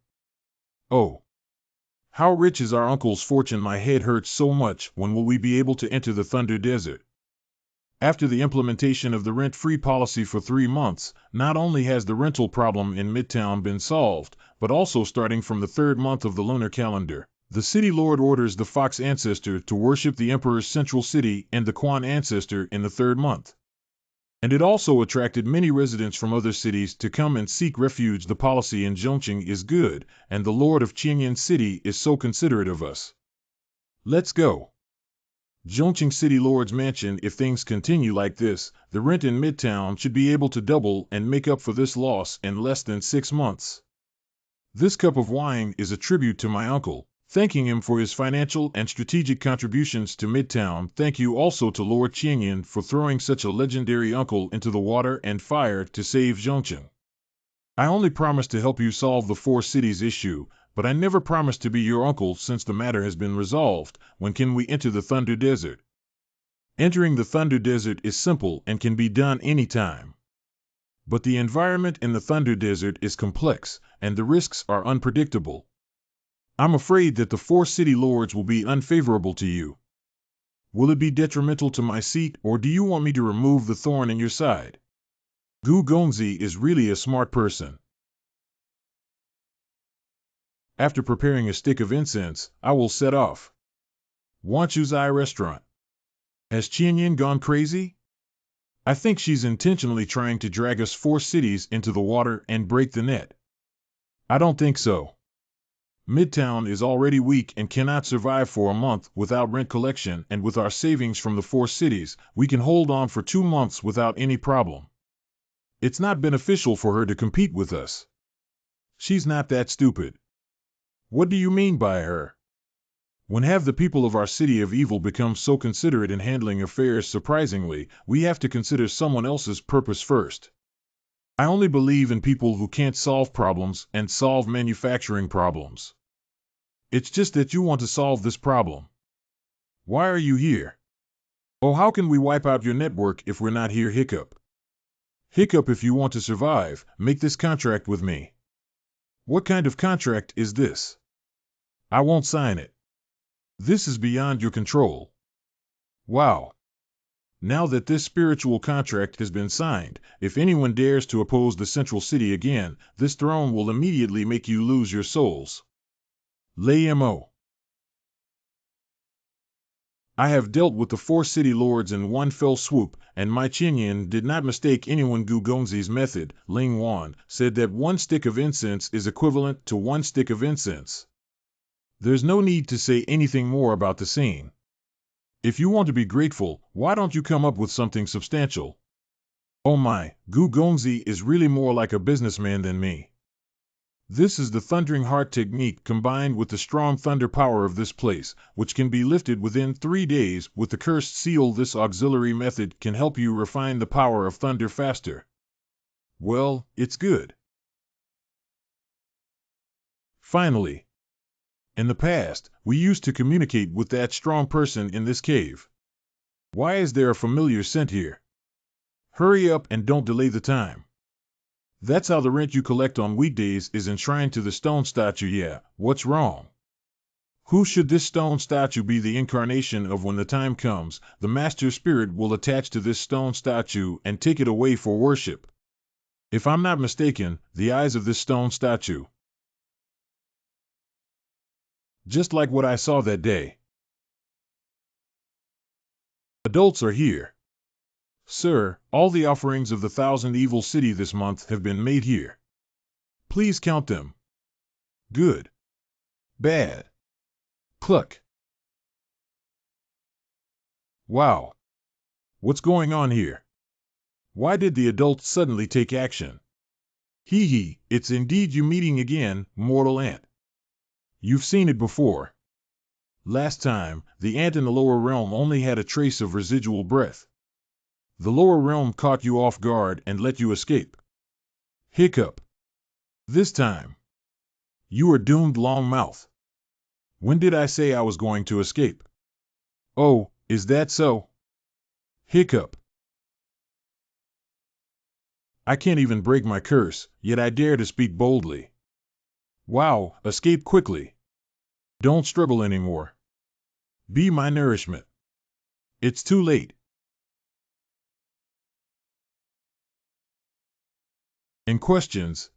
Speaker 1: Oh. How rich is our uncle's fortune? My head hurts so much. When will we be able to enter the Thunder Desert? After the implementation of the rent-free policy for 3 months, not only has the rental problem in Midtown been solved, but also starting from the 3rd month of the lunar calendar, the city lord orders the Fox ancestor to worship the emperor's central city and the Quan ancestor in the 3rd month. And it also attracted many residents from other cities to come and seek refuge. The policy in Zhongqing is good, and the lord of Qianyan City is so considerate of us. Let's go. Zhongqing City Lord's Mansion. If things continue like this, the rent in Midtown should be able to double and make up for this loss in less than 6 months. This cup of wine is a tribute to my uncle, thanking him for his financial and strategic contributions to Midtown. Thank you also to Lord Qianyan for throwing such a legendary uncle into the water and fire to save Zhongqing. I only promised to help you solve the 4 cities issue, but I never promised to be your uncle. Since the matter has been resolved, when can we enter the Thunder Desert? Entering the Thunder Desert is simple and can be done anytime. But the environment in the Thunder Desert is complex, and the risks are unpredictable. I'm afraid that the 4 city lords will be unfavorable to you. Will it be detrimental to my seat, or do you want me to remove the thorn in your side? Gu Gongzi is really a smart person. After preparing a stick of incense, I will set off. Wanchuzai Restaurant. Has Qianyan gone crazy? I think she's intentionally trying to drag us 4 cities into the water and break the net. I don't think so. Midtown is already weak and cannot survive for a month without rent collection, and with our savings from the 4 cities, we can hold on for 2 months without any problem. It's not beneficial for her to compete with us. She's not that stupid. What do you mean by her? When have the people of our city of evil become so considerate in handling affairs? Surprisingly, we have to consider someone else's purpose first. I only believe in people who can't solve problems and solve manufacturing problems. It's just that you want to solve this problem. Why are you here? Oh, how can we wipe out your network if we're not here? Hiccup. Hiccup, if you want to survive, make this contract with me. What kind of contract is this? I won't sign it. This is beyond your control. Wow. Now that this spiritual contract has been signed, if anyone dares to oppose the central city again, this throne will immediately make you lose your souls. Lay Mo. I have dealt with the 4 city lords in one fell swoop, and my Tian did not mistake anyone. Gu Gongzi's method, Ling Wan, said that 1 stick of incense is equivalent to 1 stick of incense. There's no need to say anything more about the scene. If you want to be grateful, why don't you come up with something substantial? Oh my, Gu Gongzi is really more like a businessman than me. This is the Thundering Heart technique combined with the strong thunder power of this place, which can be lifted within 3 days with the cursed seal. This auxiliary method can help you refine the power of thunder faster. Well, it's good. Finally. In the past, we used to communicate with that strong person in this cave. Why is there a familiar scent here? Hurry up and don't delay the time. That's how the rent you collect on weekdays is enshrined to the stone statue. Yeah, what's wrong? Who should this stone statue be the incarnation of? When the time comes, the master spirit will attach to this stone statue and take it away for worship. If I'm not mistaken, the eyes of this stone statue. Just like what I saw that day. Adults are here. Sir, all the offerings of the 1,000 Evil City this month have been made here. Please count them. Good. Bad. Cluck. Wow. What's going on here? Why did the adults suddenly take action? Hee hee, it's indeed you meeting again, mortal ant. You've seen it before. Last time, the ant in the lower realm only had a trace of residual breath. The lower realm caught you off guard and let you escape. Hiccup. This time. You are doomed, long mouth. When did I say I was going to escape? Oh, is that so? Hiccup. I can't even break my curse, yet I dare to speak boldly. Wow, escape quickly. Don't struggle anymore. Be my nourishment. It's too late. In questions,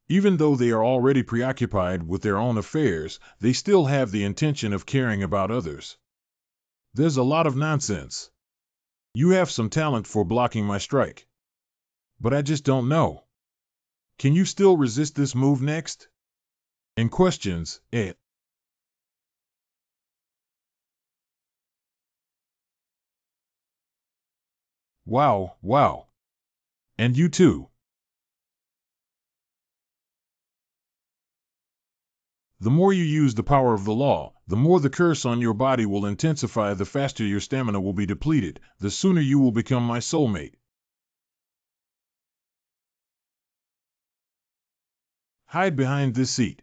Speaker 1: even though they are already preoccupied with their own affairs, they still have the intention of caring about others. There's a lot of nonsense. You have some talent for blocking my strike. But I just don't know. Can you still resist this move next? In questions, Wow, wow. And you too. The more you use the power of the law, the more the curse on your body will intensify. The faster your stamina will be depleted, the sooner you will become my soulmate. Hide behind this seat.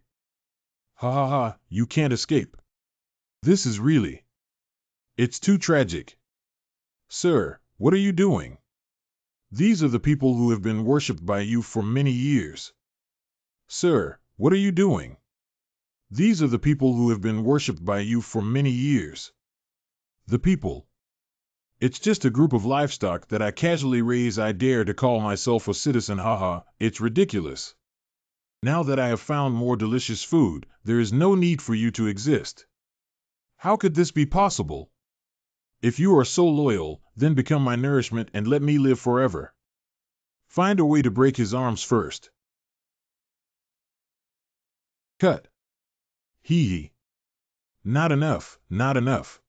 Speaker 1: Ha ha ha, you can't escape. This is really. It's too tragic. Sir, what are you doing? These are the people who have been worshipped by you for many years. Sir, what are you doing? These are the people who have been worshipped by you for many years. The people. It's just a group of livestock that I casually raise. I dare to call myself a citizen. Haha, it's ridiculous. Now that I have found more delicious food, there is no need for you to exist. How could this be possible? If you are so loyal, then become my nourishment and let me live forever. Find a way to break his arms first. Cut. Hee. Not enough, not enough.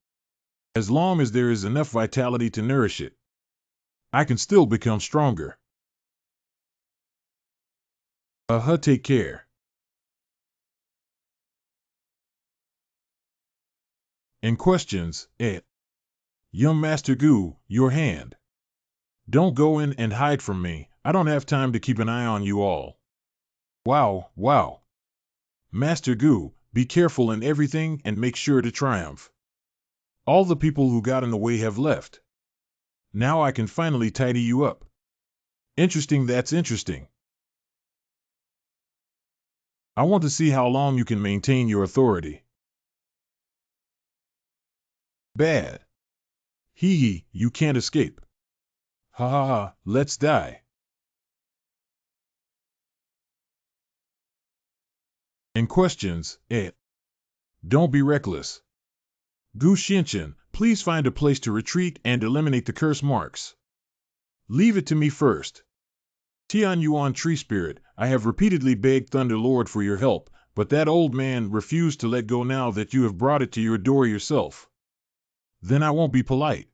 Speaker 1: As long as there is enough vitality to nourish it, I can still become stronger. Take care. And questions, Young Master Gu, your hand. Don't go in and hide from me, I don't have time to keep an eye on you all. Wow, wow. Master Gu, be careful in everything and make sure to triumph. All the people who got in the way have left. Now I can finally tidy you up. Interesting, that's interesting. I want to see how long you can maintain your authority. Bad. Hee, you can't escape. Ha ha ha, let's die. And questions, Don't be reckless. Gu Xianchen, please find a place to retreat and eliminate the curse marks. Leave it to me first. Tian Yuan Tree Spirit, I have repeatedly begged Thunder Lord for your help, but that old man refused to let go now that you have brought it to your door yourself. Then I won't be polite.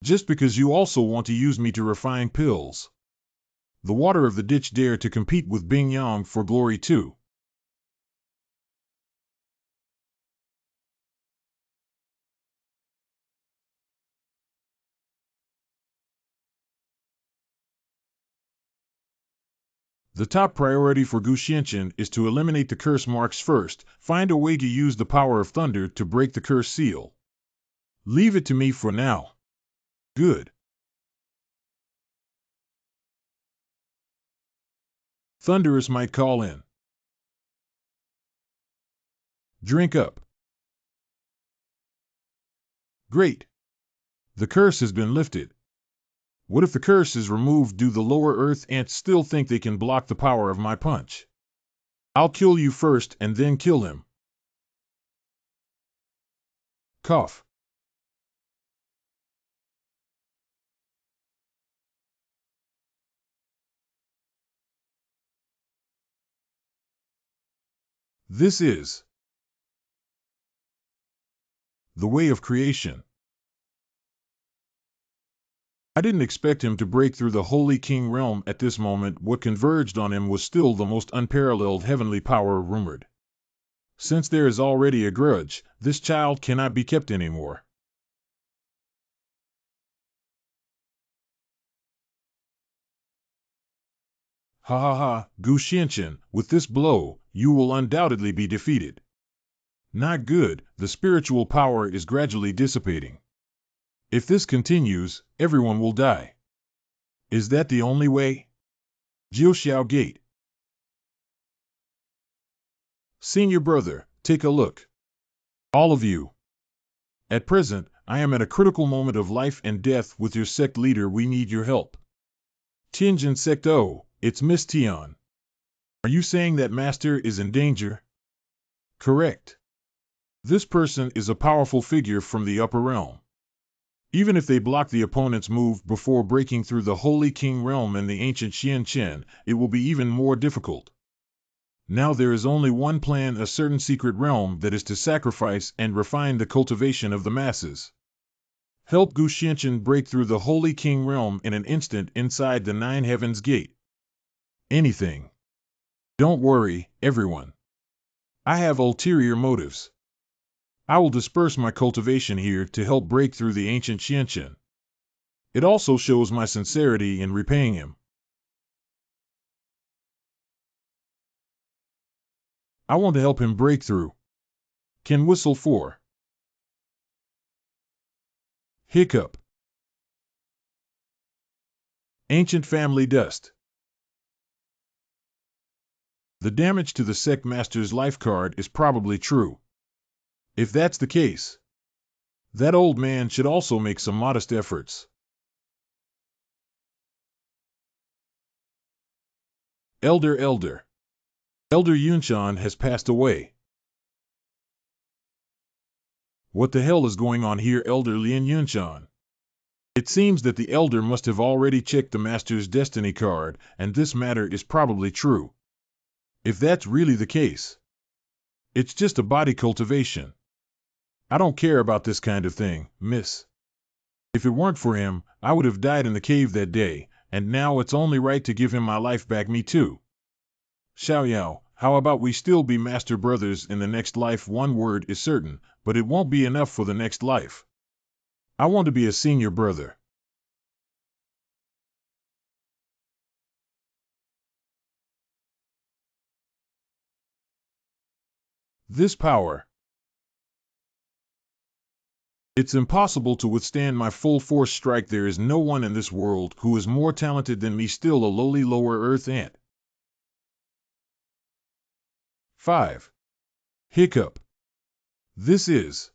Speaker 1: Just because you also want to use me to refine pills. The water of the ditch dare to compete with Bing Yang for glory too. The top priority for Gu Xianchen is to eliminate the curse marks first, find a way to use the power of thunder to break the curse seal. Leave it to me for now. Good. Thunderous might call in. Drink up. Great. The curse has been lifted. What if the curse is removed? Do the lower earth ants still think they can block the power of my punch? I'll kill you first and then kill him. Cough. This is the way of creation. I didn't expect him to break through the Holy King realm at this moment. What converged on him was still the most unparalleled heavenly power rumored. Since there is already a grudge, this child cannot be kept anymore. Ha ha ha, Gu Xianchen, with this blow, you will undoubtedly be defeated. Not good, the spiritual power is gradually dissipating. If this continues, everyone will die. Is that the only way? Xiao Gate. Senior brother, take a look. All of you. At present, I am at a critical moment of life and death with your sect leader. We need your help. Tianjin Sect. Oh, it's Miss Tian. Are you saying that Master is in danger? Correct. This person is a powerful figure from the upper realm. Even if they block the opponent's move before breaking through the Holy King realm and the ancient Xian Chen, it will be even more difficult. Now there is only one plan, a certain secret realm that is to sacrifice and refine the cultivation of the masses. Help Gu Xianchen break through the Holy King realm in an instant inside the Nine Heavens Gate. Anything. Don't worry, everyone. I have ulterior motives. I will disperse my cultivation here to help break through the ancient Xianchen. It also shows my sincerity in repaying him. I want to help him break through. Can whistle for. Hiccup. Ancient family dust. The damage to the sect master's life card is probably true. If that's the case, that old man should also make some modest efforts. Elder Yunshan has passed away. What the hell is going on here, Elder Lin Yunshan? It seems that the Elder must have already checked the Master's destiny card, and this matter is probably true. If that's really the case, it's just a body cultivation. I don't care about this kind of thing, miss. If it weren't for him, I would have died in the cave that day, and now it's only right to give him my life back, me too. Xiao, how about we still be master brothers in the next life? One word is certain, but it won't be enough for the next life. I want to be a senior brother. This power. It's impossible to withstand my full force strike. There is no one in this world who is more talented than me, still a lowly lower earth ant. 5. Hiccup. This is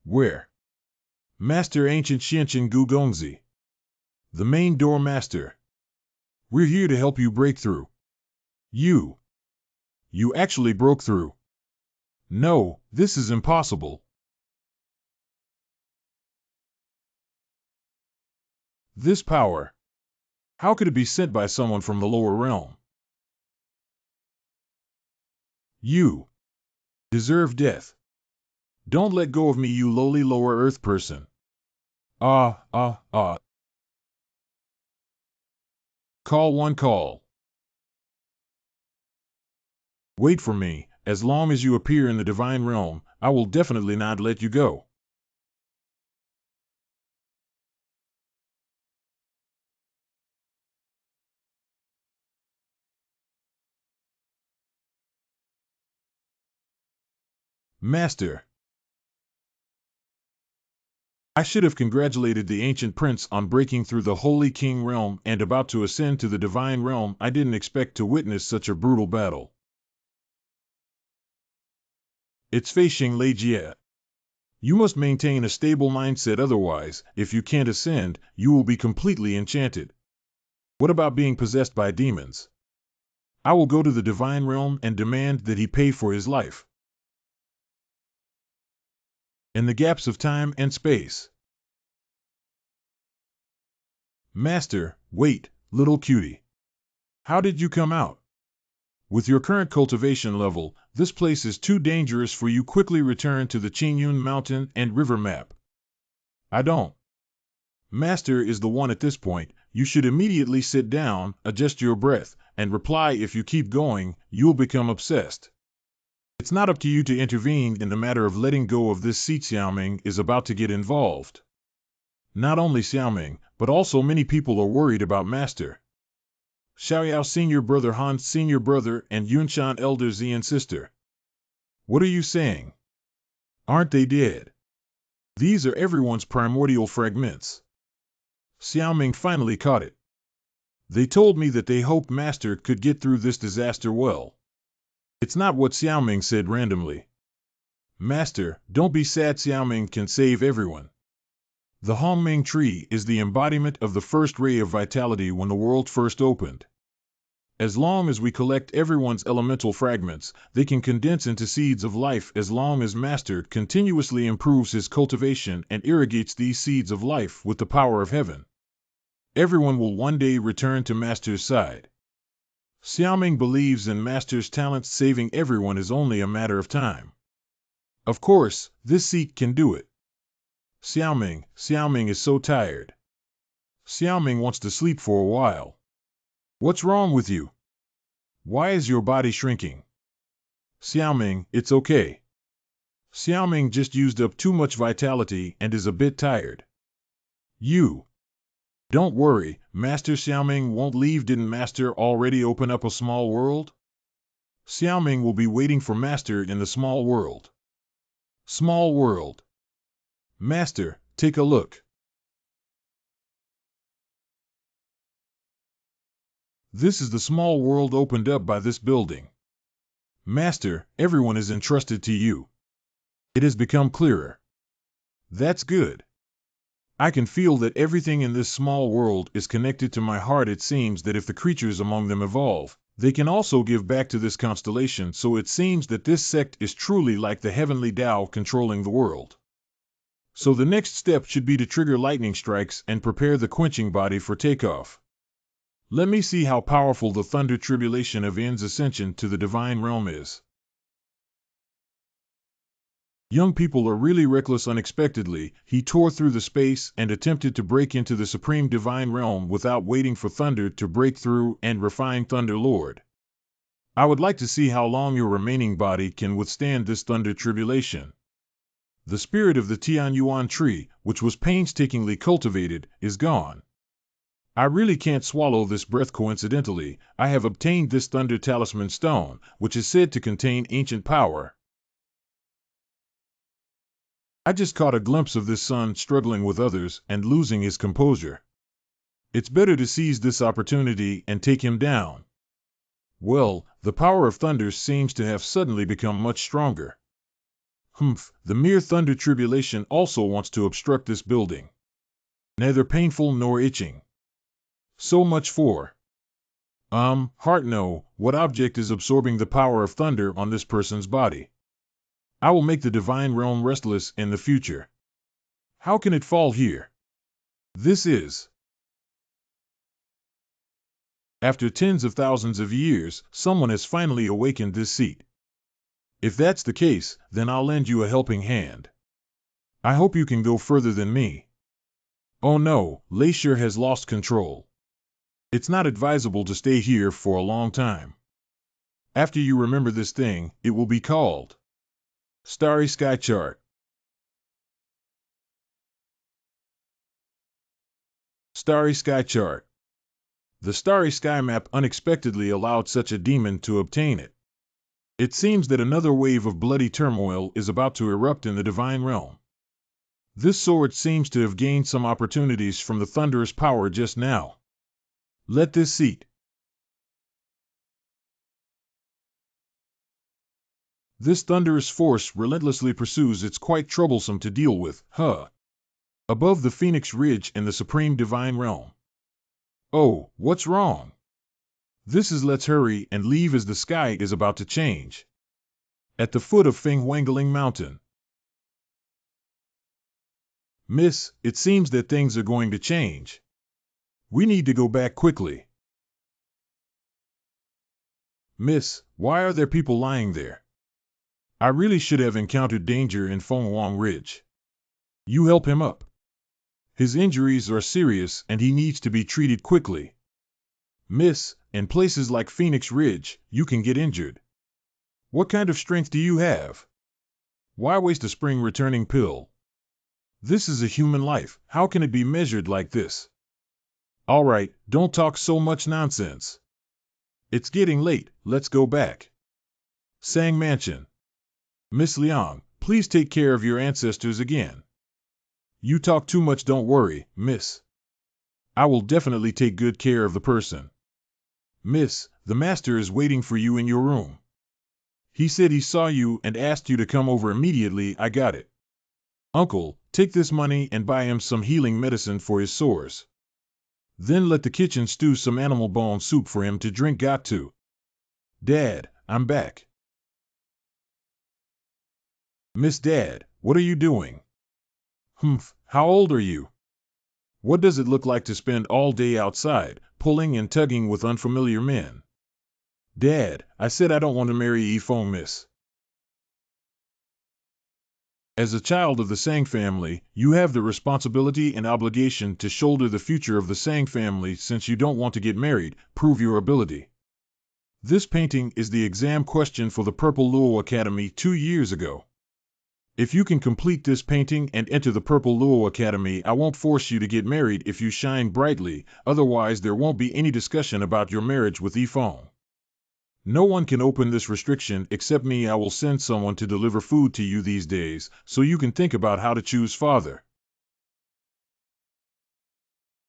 Speaker 1: where? Master Ancient Xianchen Gugongzi. The main door master. We're here to help you break through. You actually broke through. No, this is impossible. This power. How could it be sent by someone from the lower realm? You deserve death. Don't let go of me, you lowly lower earth person. Call one call. Wait for me. As long as you appear in the divine realm, I will definitely not let you go. Master. I should have congratulated the ancient prince on breaking through the holy king realm and about to ascend to the divine realm. I didn't expect to witness such a brutal battle. It's Fei Xing Lei Jie. You must maintain a stable mindset, otherwise, if you can't ascend, you will be completely enchanted. What about being possessed by demons? I will go to the divine realm and demand that he pay for his life. In the gaps of time and space. Master, wait, little cutie. How did you come out? With your current cultivation level, this place is too dangerous for you. Quickly return to the Qingyun Mountain and River map. I don't. Master is the one at this point. You should immediately sit down, adjust your breath, and reply. If you keep going, you'll become obsessed. It's not up to you to intervene in the matter of letting go of this seat. Xiaoming is about to get involved. Not only Xiaoming, but also many people are worried about Master. Xiao senior brother, Han's senior brother, and Yunshan elder Xian sister. What are you saying? Aren't they dead? These are everyone's primordial fragments. Xiaoming finally caught it. They told me that they hoped Master could get through this disaster well. It's not what Xiaoming said randomly. Master, don't be sad. Xiaoming can save everyone. The Hongmeng tree is the embodiment of the first ray of vitality when the world first opened. As long as we collect everyone's elemental fragments, they can condense into seeds of life. As long as Master continuously improves his cultivation and irrigates these seeds of life with the power of heaven, everyone will one day return to Master's side. Xiaoming believes in Master's talents. Saving everyone is only a matter of time. Of course, this seat can do it. Xiaoming is so tired. Xiaoming wants to sleep for a while. What's wrong with you? Why is your body shrinking? Xiaoming, it's okay. Xiaoming just used up too much vitality and is a bit tired. You. Don't worry, Master Xiaoming won't leave. Didn't Master already open up a small world? Xiaoming will be waiting for Master in the small world. Small world. Master, take a look. This is the small world opened up by this building. Master, everyone is entrusted to you. It has become clearer. That's good. I can feel that everything in this small world is connected to my heart. It seems that if the creatures among them evolve, They can also give back to this constellation, so it seems that this sect is truly like the heavenly Tao controlling the world. So the next step should be to trigger lightning strikes and prepare the quenching body for takeoff. Let me see how powerful the thunder tribulation of In's ascension to the divine realm is. Young people are really reckless. Unexpectedly, he tore through the space and attempted to break into the supreme divine realm without waiting for thunder to break through and refine Thunder Lord. I would like to see how long your remaining body can withstand this thunder tribulation. The spirit of the Tian Yuan tree, which was painstakingly cultivated, is gone. I really can't swallow this breath. Coincidentally, I have obtained this Thunder Talisman Stone, which is said to contain ancient power. I just caught a glimpse of this son struggling with others and losing his composure. It's better to seize this opportunity and take him down. Well, the power of thunder seems to have suddenly become much stronger. The mere thunder tribulation also wants to obstruct this building. Neither painful nor itching. So much for heart. No, what object is absorbing the power of thunder on this person's body? I will make the divine realm restless in the future. How can it fall here? This is. After tens of thousands of years, someone has finally awakened this seat. If that's the case, then I'll lend you a helping hand. I hope you can go further than me. Oh no, Leisure has lost control. It's not advisable to stay here for a long time. After you remember this thing, it will be called Starry Sky Chart. Starry Sky Chart. The Starry Sky Map unexpectedly allowed such a demon to obtain it. It seems that another wave of bloody turmoil is about to erupt in the divine realm. This sword seems to have gained some opportunities from the thunderous power just now. Let this seat. This thunderous force relentlessly pursues. It's quite troublesome to deal with, Above the Phoenix Ridge in the supreme divine realm. Oh, what's wrong? This is let's hurry and leave as the sky is about to change. At the foot of Fenghuangling Mountain. Miss, it seems that things are going to change. We need to go back quickly. Miss, why are there people lying there? I really should have encountered danger in Fenghuang Ridge. You help him up. His injuries are serious and he needs to be treated quickly. Miss, in places like Phoenix Ridge, you can get injured. What kind of strength do you have? Why waste a spring returning pill? This is a human life. How can it be measured like this? All right, don't talk so much nonsense. It's getting late, let's go back. Sang Mansion. Miss Liang, please take care of your ancestors again. You talk too much. Don't worry, miss. I will definitely take good care of the person. Miss, the master is waiting for you in your room. He said he saw you and asked you to come over immediately. I got it. Uncle, take this money and buy him some healing medicine for his sores. Then let the kitchen stew some animal bone soup for him to drink. Got to. Dad, I'm back. Miss Dad, what are you doing? How old are you? What does it look like to spend all day outside, pulling and tugging with unfamiliar men? Dad, I said I don't want to marry Yifeng, miss. As a child of the Sang family, you have the responsibility and obligation to shoulder the future of the Sang family. Since you don't want to get married, prove your ability. This painting is the exam question for the Purple Luo Academy 2 years ago. If you can complete this painting and enter the Purple Luo Academy, I won't force you to get married if you shine brightly, otherwise there won't be any discussion about your marriage with Yifeng. No one can open this restriction except me. I will send someone to deliver food to you these days, so you can think about how to choose father.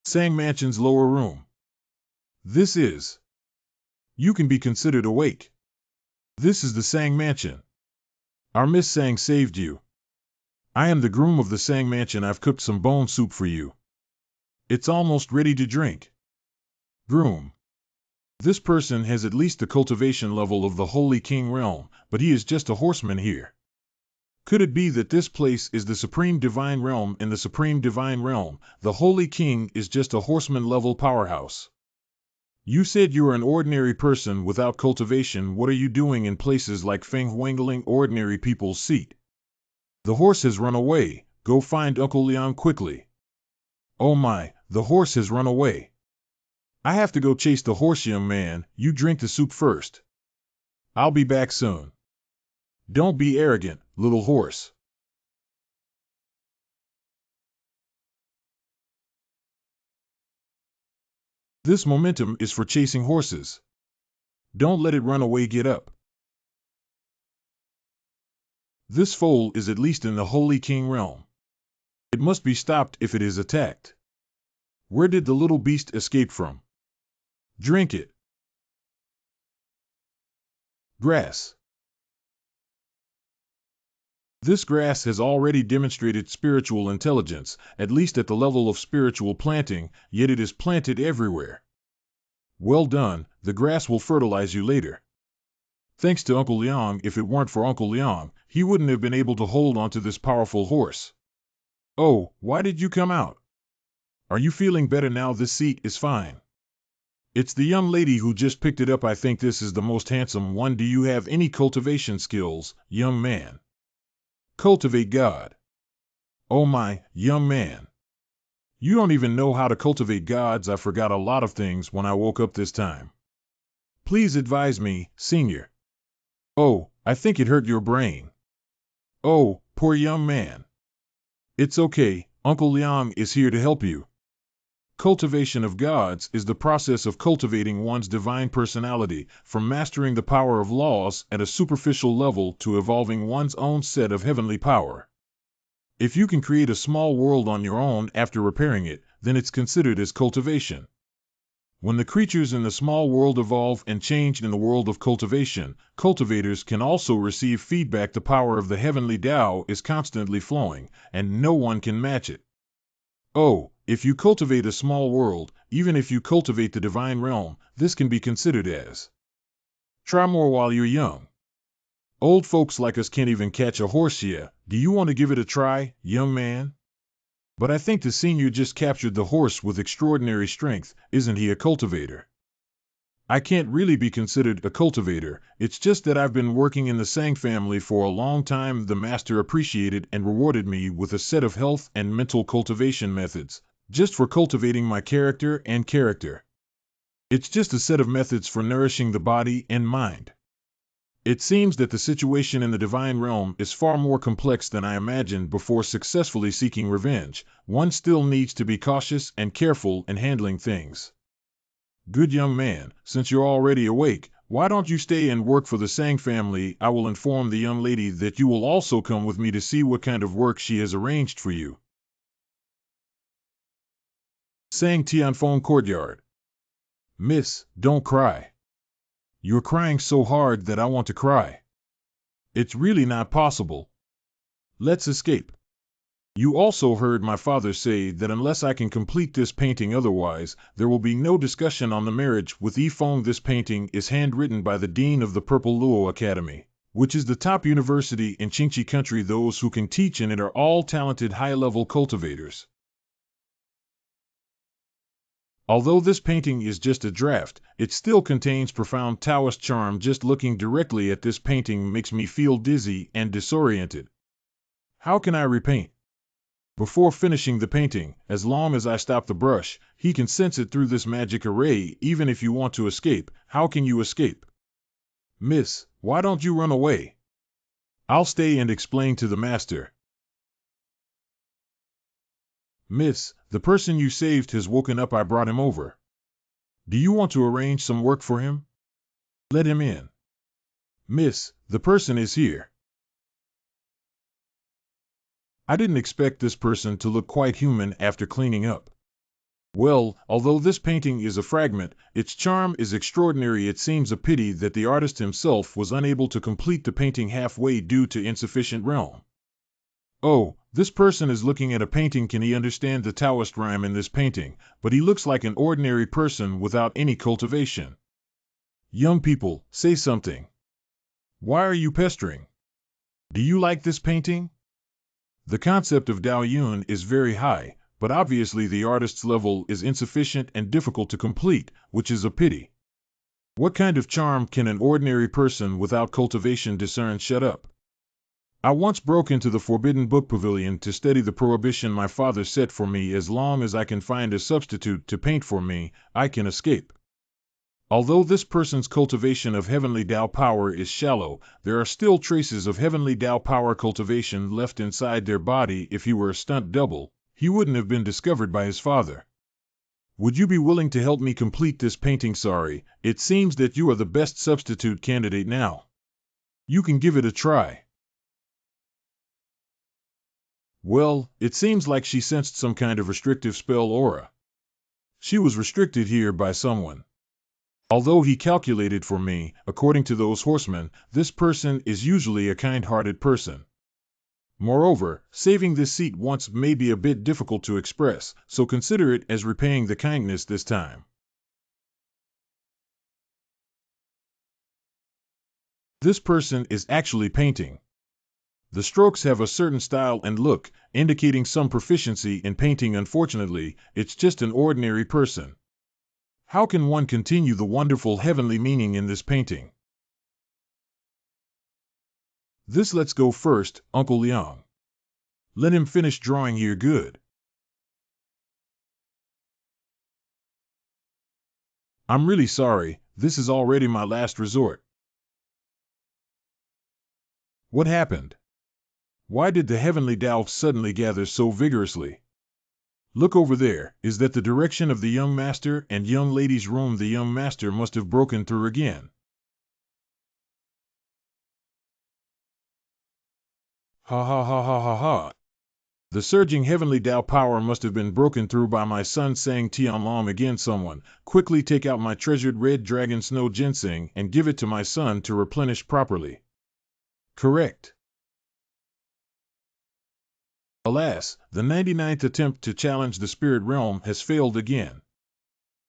Speaker 1: Sang Mansion's lower room. This is. You can be considered awake. This is the Sang Mansion. Our Miss Sang saved you. I am the groom of the Sang Mansion. I've cooked some bone soup for you. It's almost ready to drink. Groom. This person has at least the cultivation level of the Holy King realm, but he is just a horseman here. Could it be that this place is the Supreme Divine Realm? In the Supreme Divine Realm, the Holy King is just a horseman-level powerhouse. You said you are an ordinary person without cultivation. What are you doing in places like Fenghuangling, ordinary people's seat? The horse has run away. Go find Uncle Liang quickly. Oh my, the horse has run away. I have to go chase the horse, young man. You drink the soup first. I'll be back soon. Don't be arrogant, little horse. This momentum is for chasing horses. Don't let it run away. Get up. This foal is at least in the Holy King realm. It must be stopped if it is attacked. Where did the little beast escape from? Drink it. Grass. This grass has already demonstrated spiritual intelligence, at least at the level of spiritual planting, yet it is planted everywhere. Well done, the grass will fertilize you later. Thanks to Uncle Liang. If it weren't for Uncle Liang, he wouldn't have been able to hold onto this powerful horse. Oh, why did you come out? Are you feeling better now? This seat is fine. It's the young lady who just picked it up. I think this is the most handsome one. Do you have any cultivation skills, young man? Cultivate God. Oh my, young man. You don't even know how to cultivate gods. I forgot a lot of things when I woke up this time. Please advise me, senior. Oh, I think it hurt your brain. Oh, poor young man. It's okay, Uncle Liang is here to help you. Cultivation of gods is the process of cultivating one's divine personality, from mastering the power of laws at a superficial level to evolving one's own set of heavenly power. If you can create a small world on your own after repairing it, then it's considered as cultivation. When the creatures in the small world evolve and change in the world of cultivation, cultivators can also receive feedback. The power of the heavenly Tao is constantly flowing, and no one can match it. Oh, if you cultivate a small world, even if you cultivate the divine realm, this can be considered as. Try more while you're young. Old folks like us can't even catch a horse yet. Do you want to give it a try, young man? But I think the senior just captured the horse with extraordinary strength. Isn't he a cultivator? I can't really be considered a cultivator. It's just that I've been working in the Sang family for a long time. The master appreciated and rewarded me with a set of health and mental cultivation methods, just for cultivating my character and character. It's just a set of methods for nourishing the body and mind. It seems that the situation in the divine realm is far more complex than I imagined. Before successfully seeking revenge, one still needs to be cautious and careful in handling things. Good young man, since you're already awake, why don't you stay and work for the Sang family? I will inform the young lady that you will also come with me to see what kind of work she has arranged for you. Sang Tianfeng Courtyard. Miss, don't cry. You're crying so hard that I want to cry. It's really not possible. Let's escape. You also heard my father say that unless I can complete this painting, otherwise, there will be no discussion on the marriage with Yifeng. This painting is handwritten by the Dean of the Purple Luo Academy, which is the top university in Qingqi country. Those who can teach in it are all talented high-level cultivators. Although this painting is just a draft, it still contains profound Taoist charm. Just looking directly at this painting makes me feel dizzy and disoriented. How can I repaint? Before finishing the painting, as long as I stop the brush, he can sense it through this magic array. Even if you want to escape, how can you escape? Miss, why don't you run away? I'll stay and explain to the master. Miss, the person you saved has woken up. I brought him over. Do you want to arrange some work for him? Let him in. Miss, the person is here. I didn't expect this person to look quite human after cleaning up. Well, although this painting is a fragment, its charm is extraordinary. It seems a pity that the artist himself was unable to complete the painting halfway due to insufficient realm. Oh, this person is looking at a painting. Can he understand the Taoist rhyme in this painting? But he looks like an ordinary person without any cultivation. Young people, say something. Why are you pestering? Do you like this painting? The concept of Dao Yun is very high, but obviously the artist's level is insufficient and difficult to complete, which is a pity. What kind of charm can an ordinary person without cultivation discern? Shut up. I once broke into the Forbidden Book Pavilion to study the prohibition my father set for me. As long as I can find a substitute to paint for me, I can escape. Although this person's cultivation of heavenly Dao power is shallow, there are still traces of heavenly Dao power cultivation left inside their body. If he were a stunt double, he wouldn't have been discovered by his father. Would you be willing to help me complete this painting? Sorry, it seems that you are the best substitute candidate now. You can give it a try. Well, it seems like she sensed some kind of restrictive spell aura. She was restricted here by someone. Although he calculated for me, according to those horsemen, this person is usually a kind-hearted person. Moreover, saving this seat once may be a bit difficult to express, so consider it as repaying the kindness this time. This person is actually painting. The strokes have a certain style and look, indicating some proficiency in painting. Unfortunately, it's just an ordinary person. How can one continue the wonderful heavenly meaning in this painting? This let's go first, Uncle Liang. Let him finish drawing here. Good. I'm really sorry, this is already my last resort. What happened? Why did the heavenly Dao suddenly gather so vigorously? Look over there, is that the direction of the young master and young lady's room? The young master must have broken through again. Ha ha ha ha ha ha. The surging heavenly Dao power must have been broken through by my son, sang Tian Long again. Someone, quickly take out my treasured red dragon snow ginseng and give it to my son to replenish properly. Correct. Alas, the 99th attempt to challenge the spirit realm has failed again.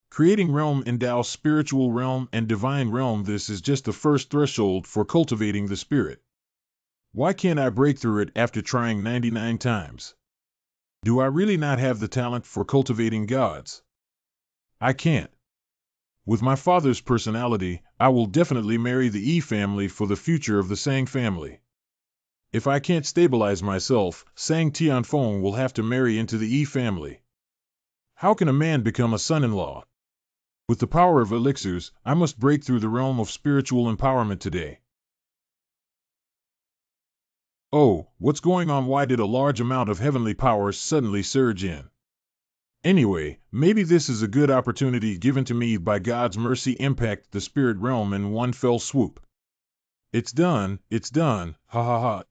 Speaker 1: Creating realm in Dao, spiritual realm and divine realm, this is just the first threshold for cultivating the spirit. Why can't I break through it after trying 99 times? Do I really not have the talent for cultivating gods? I can't. With my father's personality, I will definitely marry the Yi family for the future of the Sang family. If I can't stabilize myself, Sang Tianfeng will have to marry into the Yi family. How can a man become a son-in-law? With the power of elixirs, I must break through the realm of spiritual empowerment today. Oh, what's going on? Why did a large amount of heavenly powers suddenly surge in? Anyway, maybe this is a good opportunity given to me by God's mercy. Impact the spirit realm in one fell swoop. It's done, ha ha ha.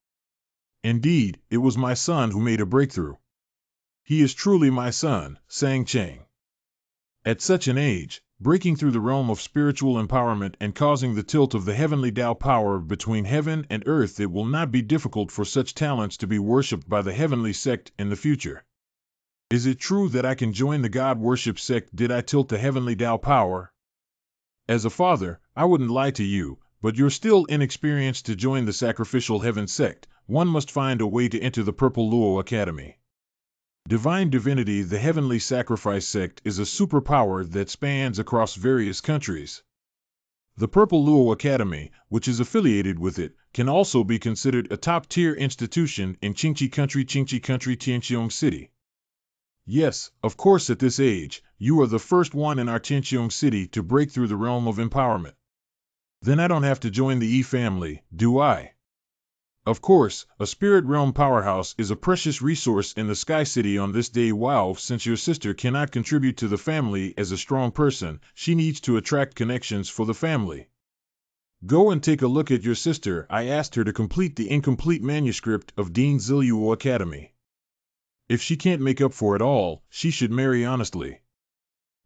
Speaker 1: Indeed, it was my son who made a breakthrough. He is truly my son, sang Chang. At such an age, breaking through the realm of spiritual empowerment and causing the tilt of the heavenly Dao power between heaven and earth, it will not be difficult for such talents to be worshipped by the heavenly sect in the future. Is it true that I can join the God worship sect? Did I tilt the heavenly Dao power? As a father, I wouldn't lie to you, but you're still inexperienced to join the sacrificial heaven sect. One must find a way to enter the Purple Luo Academy. Divine Divinity, the Heavenly Sacrifice Sect, is a superpower that spans across various countries. The Purple Luo Academy, which is affiliated with it, can also be considered a top-tier institution in Qingqi Country, Tianqiong City. Yes, of course, at this age, you are the first one in our Tianqiong City to break through the realm of empowerment. Then I don't have to join the Yi family, do I? Of course, a spirit realm powerhouse is a precious resource in the Sky City on this day. Wow, since your sister cannot contribute to the family as a strong person, she needs to attract connections for the family. Go and take a look at your sister. I asked her to complete the incomplete manuscript of Dean Ziluo Academy. If she can't make up for it all, she should marry honestly.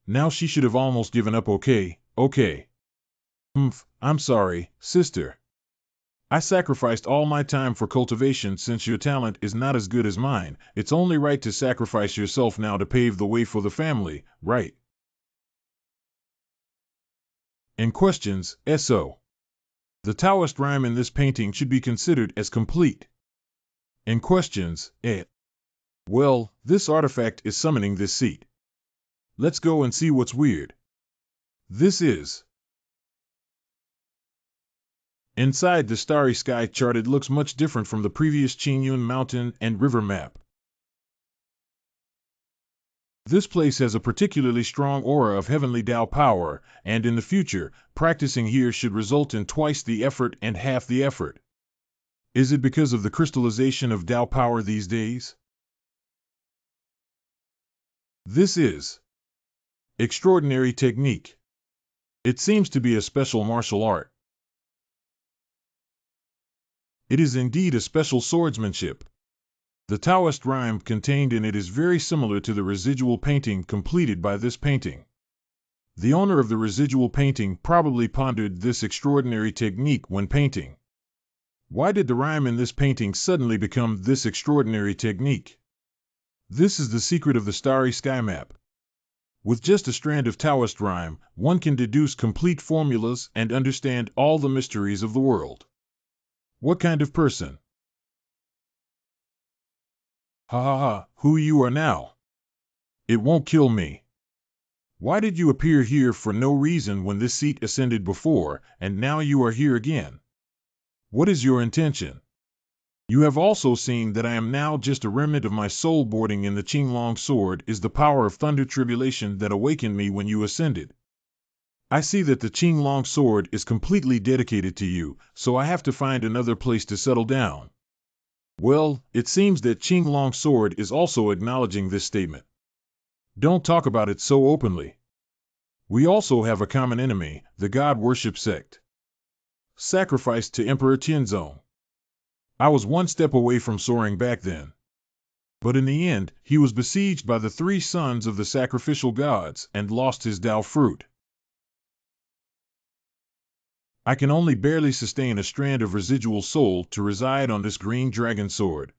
Speaker 1: Now she should have almost given up. Okay. I'm sorry, sister. I sacrificed all my time for cultivation. Since your talent is not as good as mine, it's only right to sacrifice yourself now to pave the way for the family, right? In questions, SO. The Taoist rhyme in this painting should be considered as complete. In questions, Well, this artifact is summoning this seat. Let's go and see what's weird. This is. Inside the starry sky chart, it looks much different from the previous Qingyun mountain and river map. This place has a particularly strong aura of heavenly Tao power, and in the future, practicing here should result in twice the effort and half the effort. Is it because of the crystallization of Tao power these days? This is. Extraordinary technique. It seems to be a special martial art. It is indeed a special swordsmanship. The Taoist rhyme contained in it is very similar to the residual painting completed by this painting. The owner of the residual painting probably pondered this extraordinary technique when painting. Why did the rhyme in this painting suddenly become this extraordinary technique? This is the secret of the starry sky map. With just a strand of Taoist rhyme, one can deduce complete formulas and understand all the mysteries of the world. What kind of person? Ha ha ha, who you are now? It won't kill me. Why did you appear here for no reason when this seat ascended before, and now you are here again? What is your intention? You have also seen that I am now just a remnant of my soul. Boarding in the Qinglong sword is the power of thunder tribulation that awakened me when you ascended. I see that the Qinglong sword is completely dedicated to you, so I have to find another place to settle down. Well, it seems that Qinglong sword is also acknowledging this statement. Don't talk about it so openly. We also have a common enemy, the God worship sect. Sacrificed to Emperor Tianzong. I was one step away from soaring back then. But in the end, he was besieged by the three sons of the sacrificial gods and lost his Tao fruit. I can only barely sustain a strand of residual soul to reside on this green dragon sword.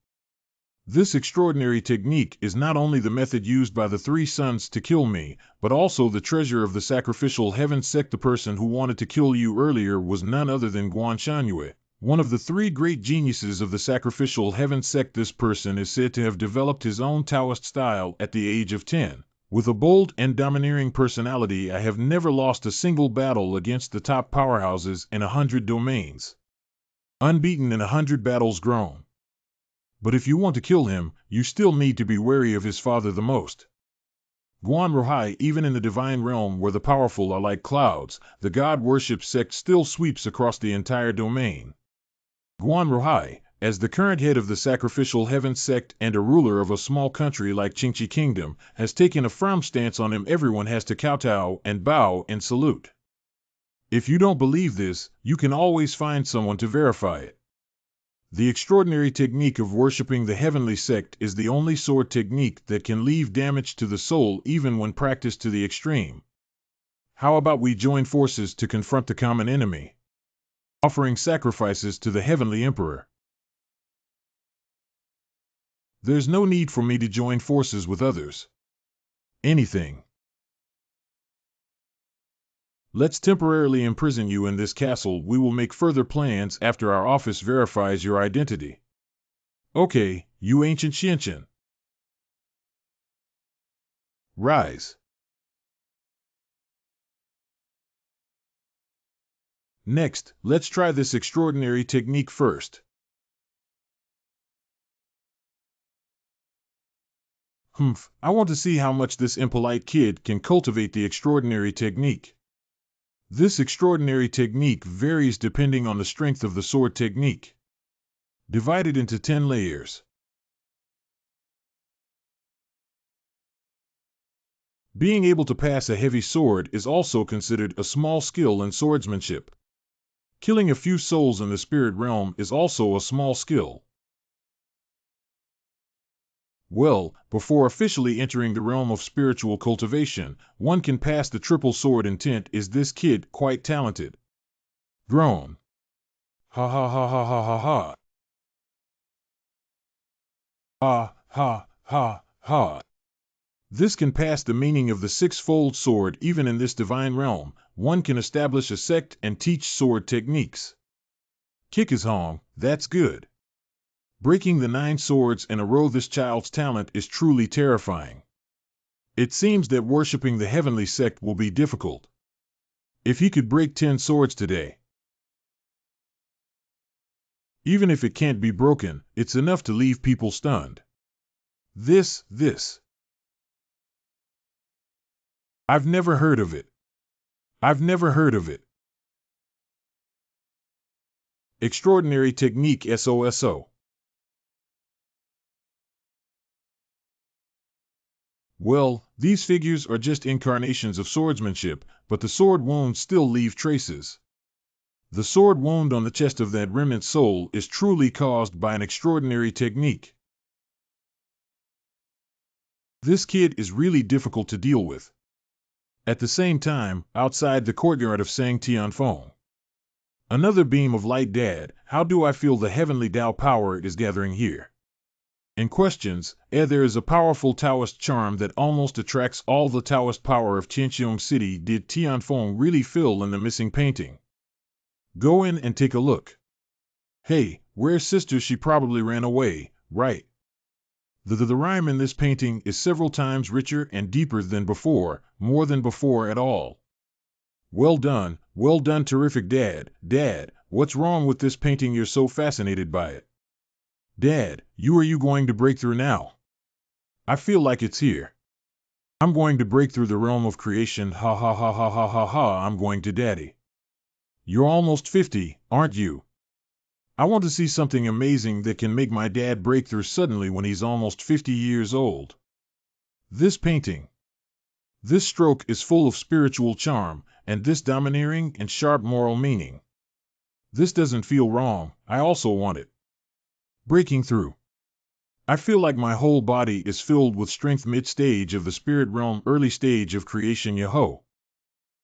Speaker 1: This extraordinary technique is not only the method used by the three sons to kill me, but also the treasure of the sacrificial heaven sect. The person who wanted to kill you earlier was none other than MANHWA, one of the three great geniuses of the sacrificial heaven sect. This person is said to have developed his own Taoist style at the age of 10. With a bold and domineering personality, I have never lost a single battle against the top powerhouses in 100 domains. Unbeaten in 100 battles grown. But if you want to kill him, you still need to be wary of his father the most. Guan Rohai. Even in the divine realm where the powerful are like clouds, the God worship sect still sweeps across the entire domain. Guan Rohai, as the current head of the sacrificial heaven sect and a ruler of a small country like Qingqi Kingdom, has taken a firm stance on him. Everyone has to kowtow and bow and salute. If you don't believe this, you can always find someone to verify it. The extraordinary technique of worshipping the heavenly sect is the only sword technique that can leave damage to the soul even when practiced to the extreme. How about we join forces to confront the common enemy? Offering sacrifices to the heavenly emperor. There's no need for me to join forces with others. Anything. Let's temporarily imprison you in this castle. We will make further plans after our office verifies your identity. Okay, you ancient Xianqian. Rise. Next, let's try this extraordinary technique first. I want to see how much this impolite kid can cultivate the extraordinary technique. This extraordinary technique varies depending on the strength of the sword technique. Divided into 10 layers. Being able to pass a heavy sword is also considered a small skill in swordsmanship. Killing a few souls in the spirit realm is also a small skill. Well, before officially entering the realm of spiritual cultivation, one can pass the triple sword intent. Is this kid quite talented? Groan. Ha ha ha ha ha ha ha. Ha ha ha ha. This can pass the meaning of the six-fold sword even in this divine realm, one can establish a sect and teach sword techniques. Kick is Hong, that's good. Breaking the 9 swords in a row, this child's talent is truly terrifying. It seems that worshipping the heavenly sect will be difficult. If he could break 10 swords today, even if it can't be broken, it's enough to leave people stunned. This. I've never heard of it. Extraordinary technique SOSO. Well, these figures are just incarnations of swordsmanship, but the sword wounds still leave traces. The sword wound on the chest of that remnant soul is truly caused by an extraordinary technique. This kid is really difficult to deal with. At the same time, outside the courtyard of Sang Tianfeng, another beam of light. Dad, how do I feel the heavenly Tao power is gathering here? In questions, there is a powerful Taoist charm that almost attracts all the Taoist power of Tianqiong City. Did Tianfeng really fill in the missing painting? Go in and take a look. Hey, where's sister? She probably ran away, right? The rhyme in this painting is several times richer and deeper than before, more than before at all. Well done, terrific. Dad, what's wrong with this painting? You're so fascinated by it. Dad, are you going to break through now? I feel like it's here. I'm going to break through the realm of creation. Ha ha ha ha ha ha ha. I'm going to, Daddy. You're almost 50, aren't you? I want to see something amazing that can make my dad break through suddenly when he's almost 50 years old. This painting, this stroke is full of spiritual charm, and this domineering and sharp moral meaning. This doesn't feel wrong. I also want it. Breaking through. I feel like my whole body is filled with strength. Mid-stage of the spirit realm, early stage of creation. Yaho.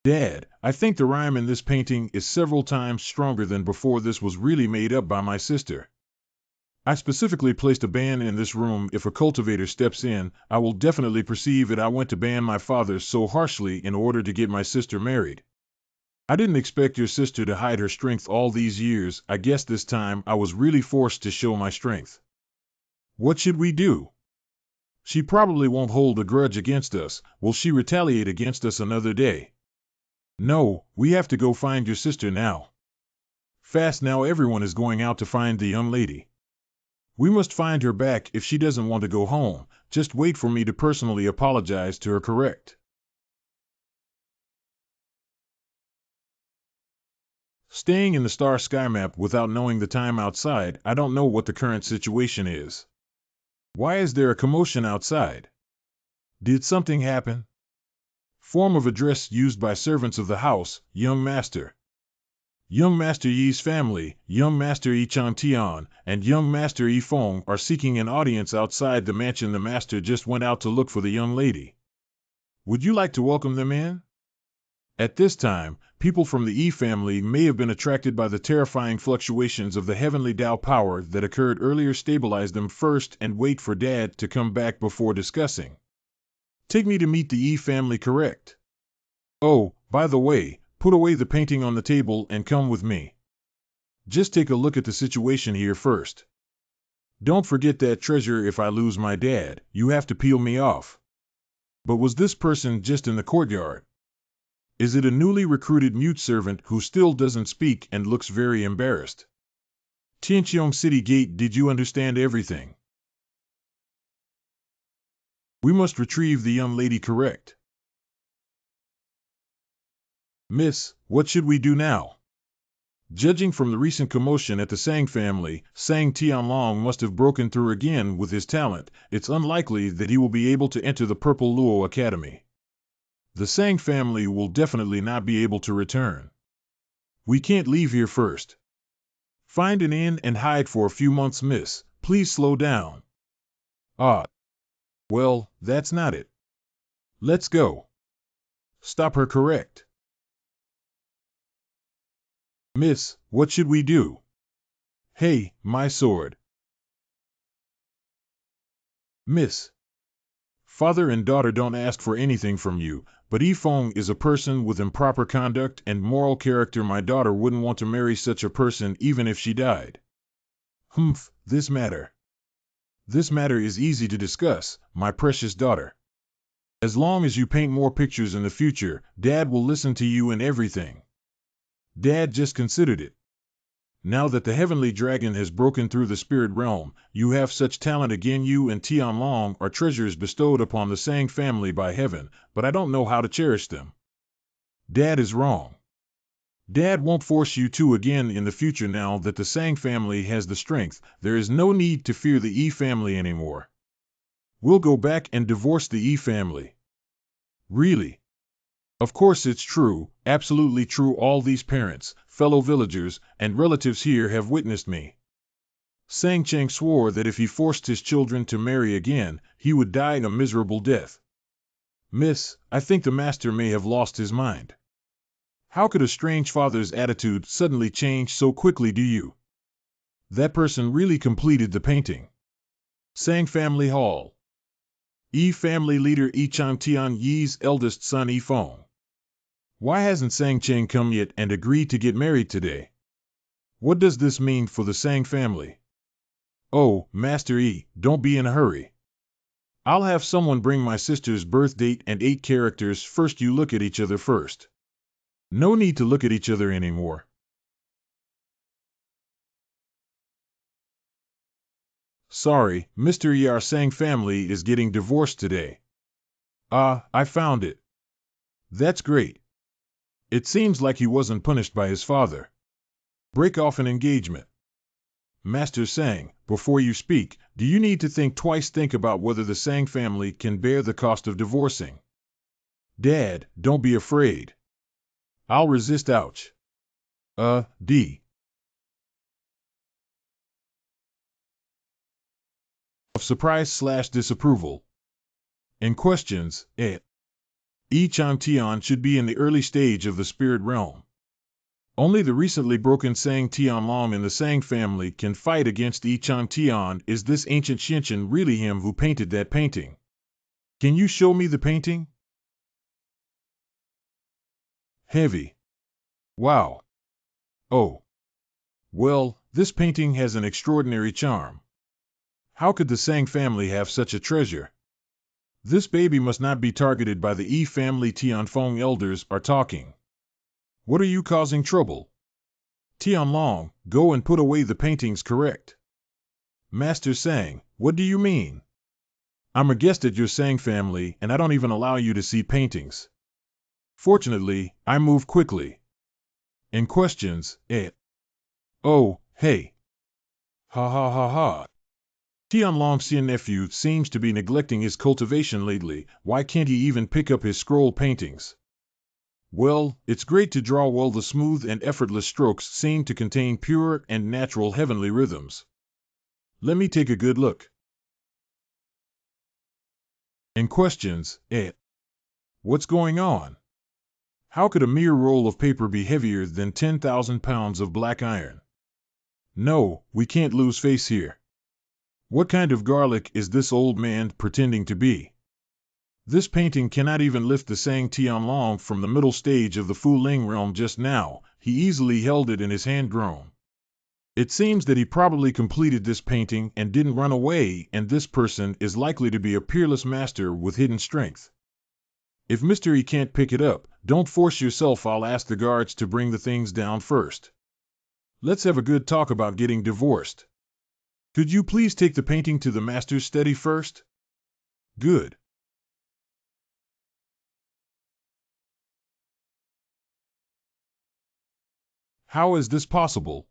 Speaker 1: Dad, I think the rhyme in this painting is several times stronger than before. This was really made up by my sister. I specifically placed a ban in this room. If a cultivator steps in, I will definitely perceive it. I went to ban my father so harshly in order to get my sister married. I didn't expect your sister to hide her strength all these years. I guess this time I was really forced to show my strength. What should we do? She probably won't hold a grudge against us. Will she retaliate against us another day? No, we have to go find your sister now. Fast now, everyone is going out to find the young lady. We must find her back. If she doesn't want to go home, just wait for me to personally apologize to her. Correct. Staying in the star sky map without knowing the time outside, I don't know what the current situation is. Why is there a commotion outside? Did something happen? Form of address used by servants of the house, young master. Young Master Yi's family, young Master Yi Chan Tian, and young Master Yi Feng are seeking an audience outside the mansion. The master just went out to look for the young lady. Would you like to welcome them in? At this time, people from the Yi family may have been attracted by the terrifying fluctuations of the heavenly Tao power that occurred earlier. Stabilize them first and wait for Dad to come back before discussing. Take me to meet the Yi family. Correct. Oh, by the way, put away the painting on the table and come with me. Just take a look at the situation here first. Don't forget that treasure. If I lose my dad, you have to peel me off. But was this person just in the courtyard? Is it a newly recruited mute servant who still doesn't speak and looks very embarrassed? Tianqiong City Gate, did you understand everything? We must retrieve the young lady. Correct. Miss, what should we do now? Judging from the recent commotion at the Sang family, Sang Tianlong must have broken through again with his talent. It's unlikely that he will be able to enter the Purple Luo Academy. The Sang family will definitely not be able to return. We can't leave here first. Find an inn and hide for a few months. Miss, please slow down. Ah. Well, that's not it. Let's go. Stop her. Correct. Miss, what should we do? Hey, my sword. Miss. Father and daughter don't ask for anything from you, but Yifeng is a person with improper conduct and moral character. My daughter wouldn't want to marry such a person even if she died. Humph, this matter. This matter is easy to discuss, my precious daughter. As long as you paint more pictures in the future, Dad will listen to you in everything. Dad just considered it. Now that the heavenly dragon has broken through the spirit realm, you have such talent again. You and Tian Long are treasures bestowed upon the Sang family by heaven, but I don't know how to cherish them. Dad is wrong. Dad won't force you to again in the future. Now that the Sang family has the strength, there is no need to fear the Yi family anymore. We'll go back and divorce the Yi family. Really? Of course it's true, absolutely true. All these parents, fellow villagers, and relatives here have witnessed me. Sang Cheng swore that if he forced his children to marry again, he would die a miserable death. Miss, I think the master may have lost his mind. How could a strange father's attitude suddenly change so quickly? Do you? That person really completed the painting. Sang Family Hall. Yi family leader Yi Chang Tian Yi's eldest son Yi Feng. Why hasn't Sang Cheng come yet and agreed to get married today? What does this mean for the Sang family? Oh, Master Yi, don't be in a hurry. I'll have someone bring my sister's birth date and 8 characters. First you look at each other first. No need to look at each other anymore. Sorry, Mr. Yi, our Sang family is getting divorced today. Ah, I found it. That's great. It seems like he wasn't punished by his father. Break off an engagement. Master Sang, before you speak, do you need to think twice? Think about whether the Sang family can bear the cost of divorcing. Dad, don't be afraid. I'll resist. Ouch. D. Of surprise/disapproval. In questions, Yi Chang Tian should be in the early stage of the spirit realm. Only the recently broken Sang Tian Long in the Sang family can fight against Yi Chang Tian. Is this ancient Xinshin really him who painted that painting? Can you show me the painting? Heavy. Wow. Oh. Well, this painting has an extraordinary charm. How could the Sang family have such a treasure? This baby must not be targeted by the Yi family. Tianfeng elders are talking. What are you causing trouble? Tian Long, go and put away the paintings. Correct. Master Sang, what do you mean? I'm a guest at your Sang family and I don't even allow you to see paintings. Fortunately, I move quickly. In questions, Oh, hey. Ha ha ha ha. Tian Long's nephew seems to be neglecting his cultivation lately. Why can't he even pick up his scroll paintings? Well, it's great to draw well. The smooth and effortless strokes seem to contain pure and natural heavenly rhythms. Let me take a good look. In questions, What's going on? How could a mere roll of paper be heavier than 10,000 pounds of black iron? No, we can't lose face here. What kind of garlic is this old man pretending to be? This painting cannot even lift the Sang Tian Long from the middle stage of the Fu Ling realm. Just now, he easily held it in his hand. Grown. It seems that he probably completed this painting and didn't run away, and this person is likely to be a peerless master with hidden strength. If Mr. E can't pick it up, don't force yourself. I'll ask the guards to bring the things down first. Let's have a good talk about getting divorced. Could you please take the painting to the master's study first? Good. How is this possible?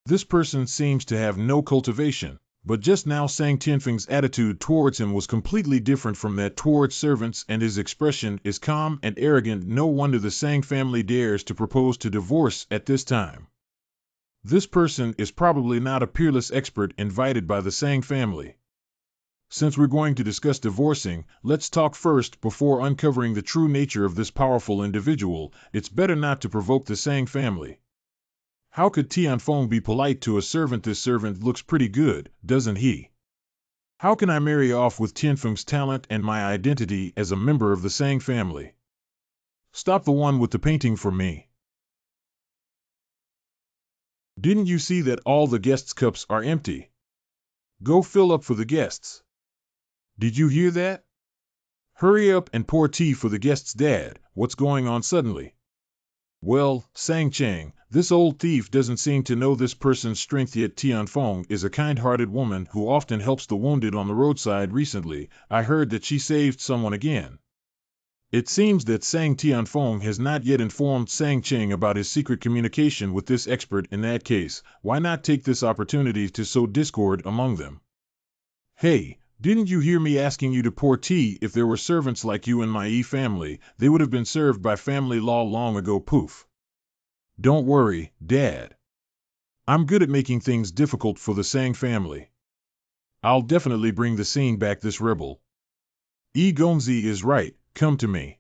Speaker 1: This person seems to have no cultivation, but just now Sang Tianfeng's attitude towards him was completely different from that towards servants, and his expression is calm and arrogant. No wonder the Sang family dares to propose to divorce at this time. This person is probably not a peerless expert invited by the Sang family. Since we're going to discuss divorcing, let's talk first. Before uncovering the true nature of this powerful individual, it's better not to provoke the Sang family. How could Tianfeng be polite to a servant? This servant looks pretty good, doesn't he? How can I marry off with Tianfeng's talent and my identity as a member of the Sang family? Stop the one with the painting for me. Didn't you see that all the guests' cups are empty? Go fill up for the guests. Did you hear that? Hurry up and pour tea for the guests, Dad. What's going on suddenly? Well, Sang Chang, this old thief doesn't seem to know this person's strength yet. Tianfeng is a kind-hearted woman who often helps the wounded on the roadside. Recently, I heard that she saved someone again. It seems that Sang Tianfeng has not yet informed Sang Chang about his secret communication with this expert. In that case, why not take this opportunity to sow discord among them? Hey, didn't you hear me asking you to pour tea? If there were servants like you in my family, they would have been served by family law long ago. Poof. Don't worry, Dad. I'm good at making things difficult for the Sang family. I'll definitely bring the scene back. This rebel Gongzi is right. Come to me.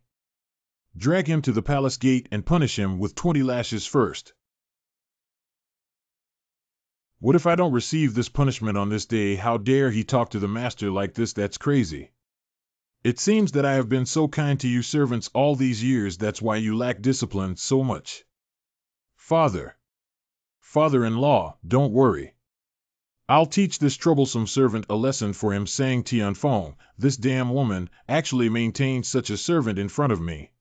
Speaker 1: Drag him to the palace gate and punish him with 20 lashes first. What if I don't receive this punishment on this day? How dare he talk to the master like this? That's crazy. It seems that I have been so kind to you servants all these years. That's why you lack discipline so much. Father-in-law, don't worry. I'll teach this troublesome servant a lesson for him. Sang Tianfeng, this damn woman, actually maintains such a servant in front of me.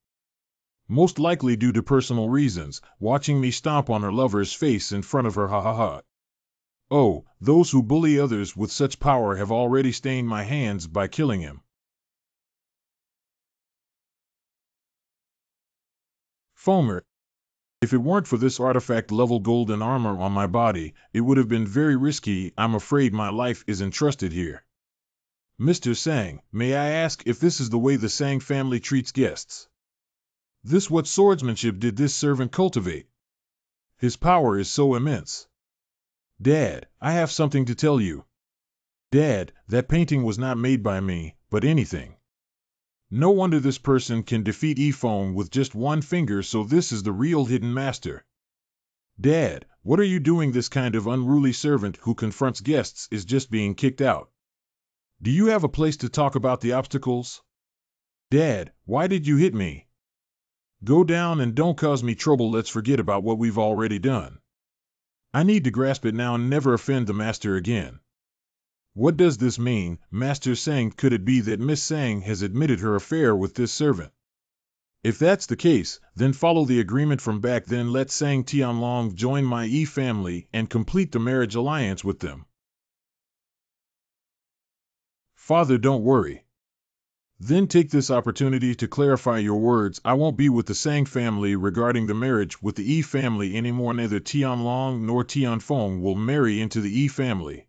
Speaker 1: Most likely due to personal reasons, watching me stomp on her lover's face in front of her. Ha ha ha. Oh, those who bully others with such power have already stained my hands by killing him. Foamer. If it weren't for this artifact-level golden armor on my body, it would have been very risky. I'm afraid my life is entrusted here. Mr. Sang, may I ask if this is the way the Sang family treats guests? This what swordsmanship did this servant cultivate? His power is so immense. Dad, I have something to tell you. Dad, that painting was not made by me, but anything. No wonder this person can defeat Yifeng with just one finger, so this is the real hidden master. Dad, what are you doing? This kind of unruly servant who confronts guests is just being kicked out. Do you have a place to talk about the obstacles? Dad, why did you hit me? Go down and don't cause me trouble. Let's forget about what we've already done. I need to grasp it now and never offend the master again. What does this mean, Master Sang? Could it be that Miss Sang has admitted her affair with this servant? If that's the case, then follow the agreement from back then. Let Sang Tianlong join my family and complete the marriage alliance with them. Father, don't worry. Then take this opportunity to clarify your words. I won't be with the Sang family regarding the marriage with the family anymore. Neither Tianlong nor Tianfeng will marry into the family.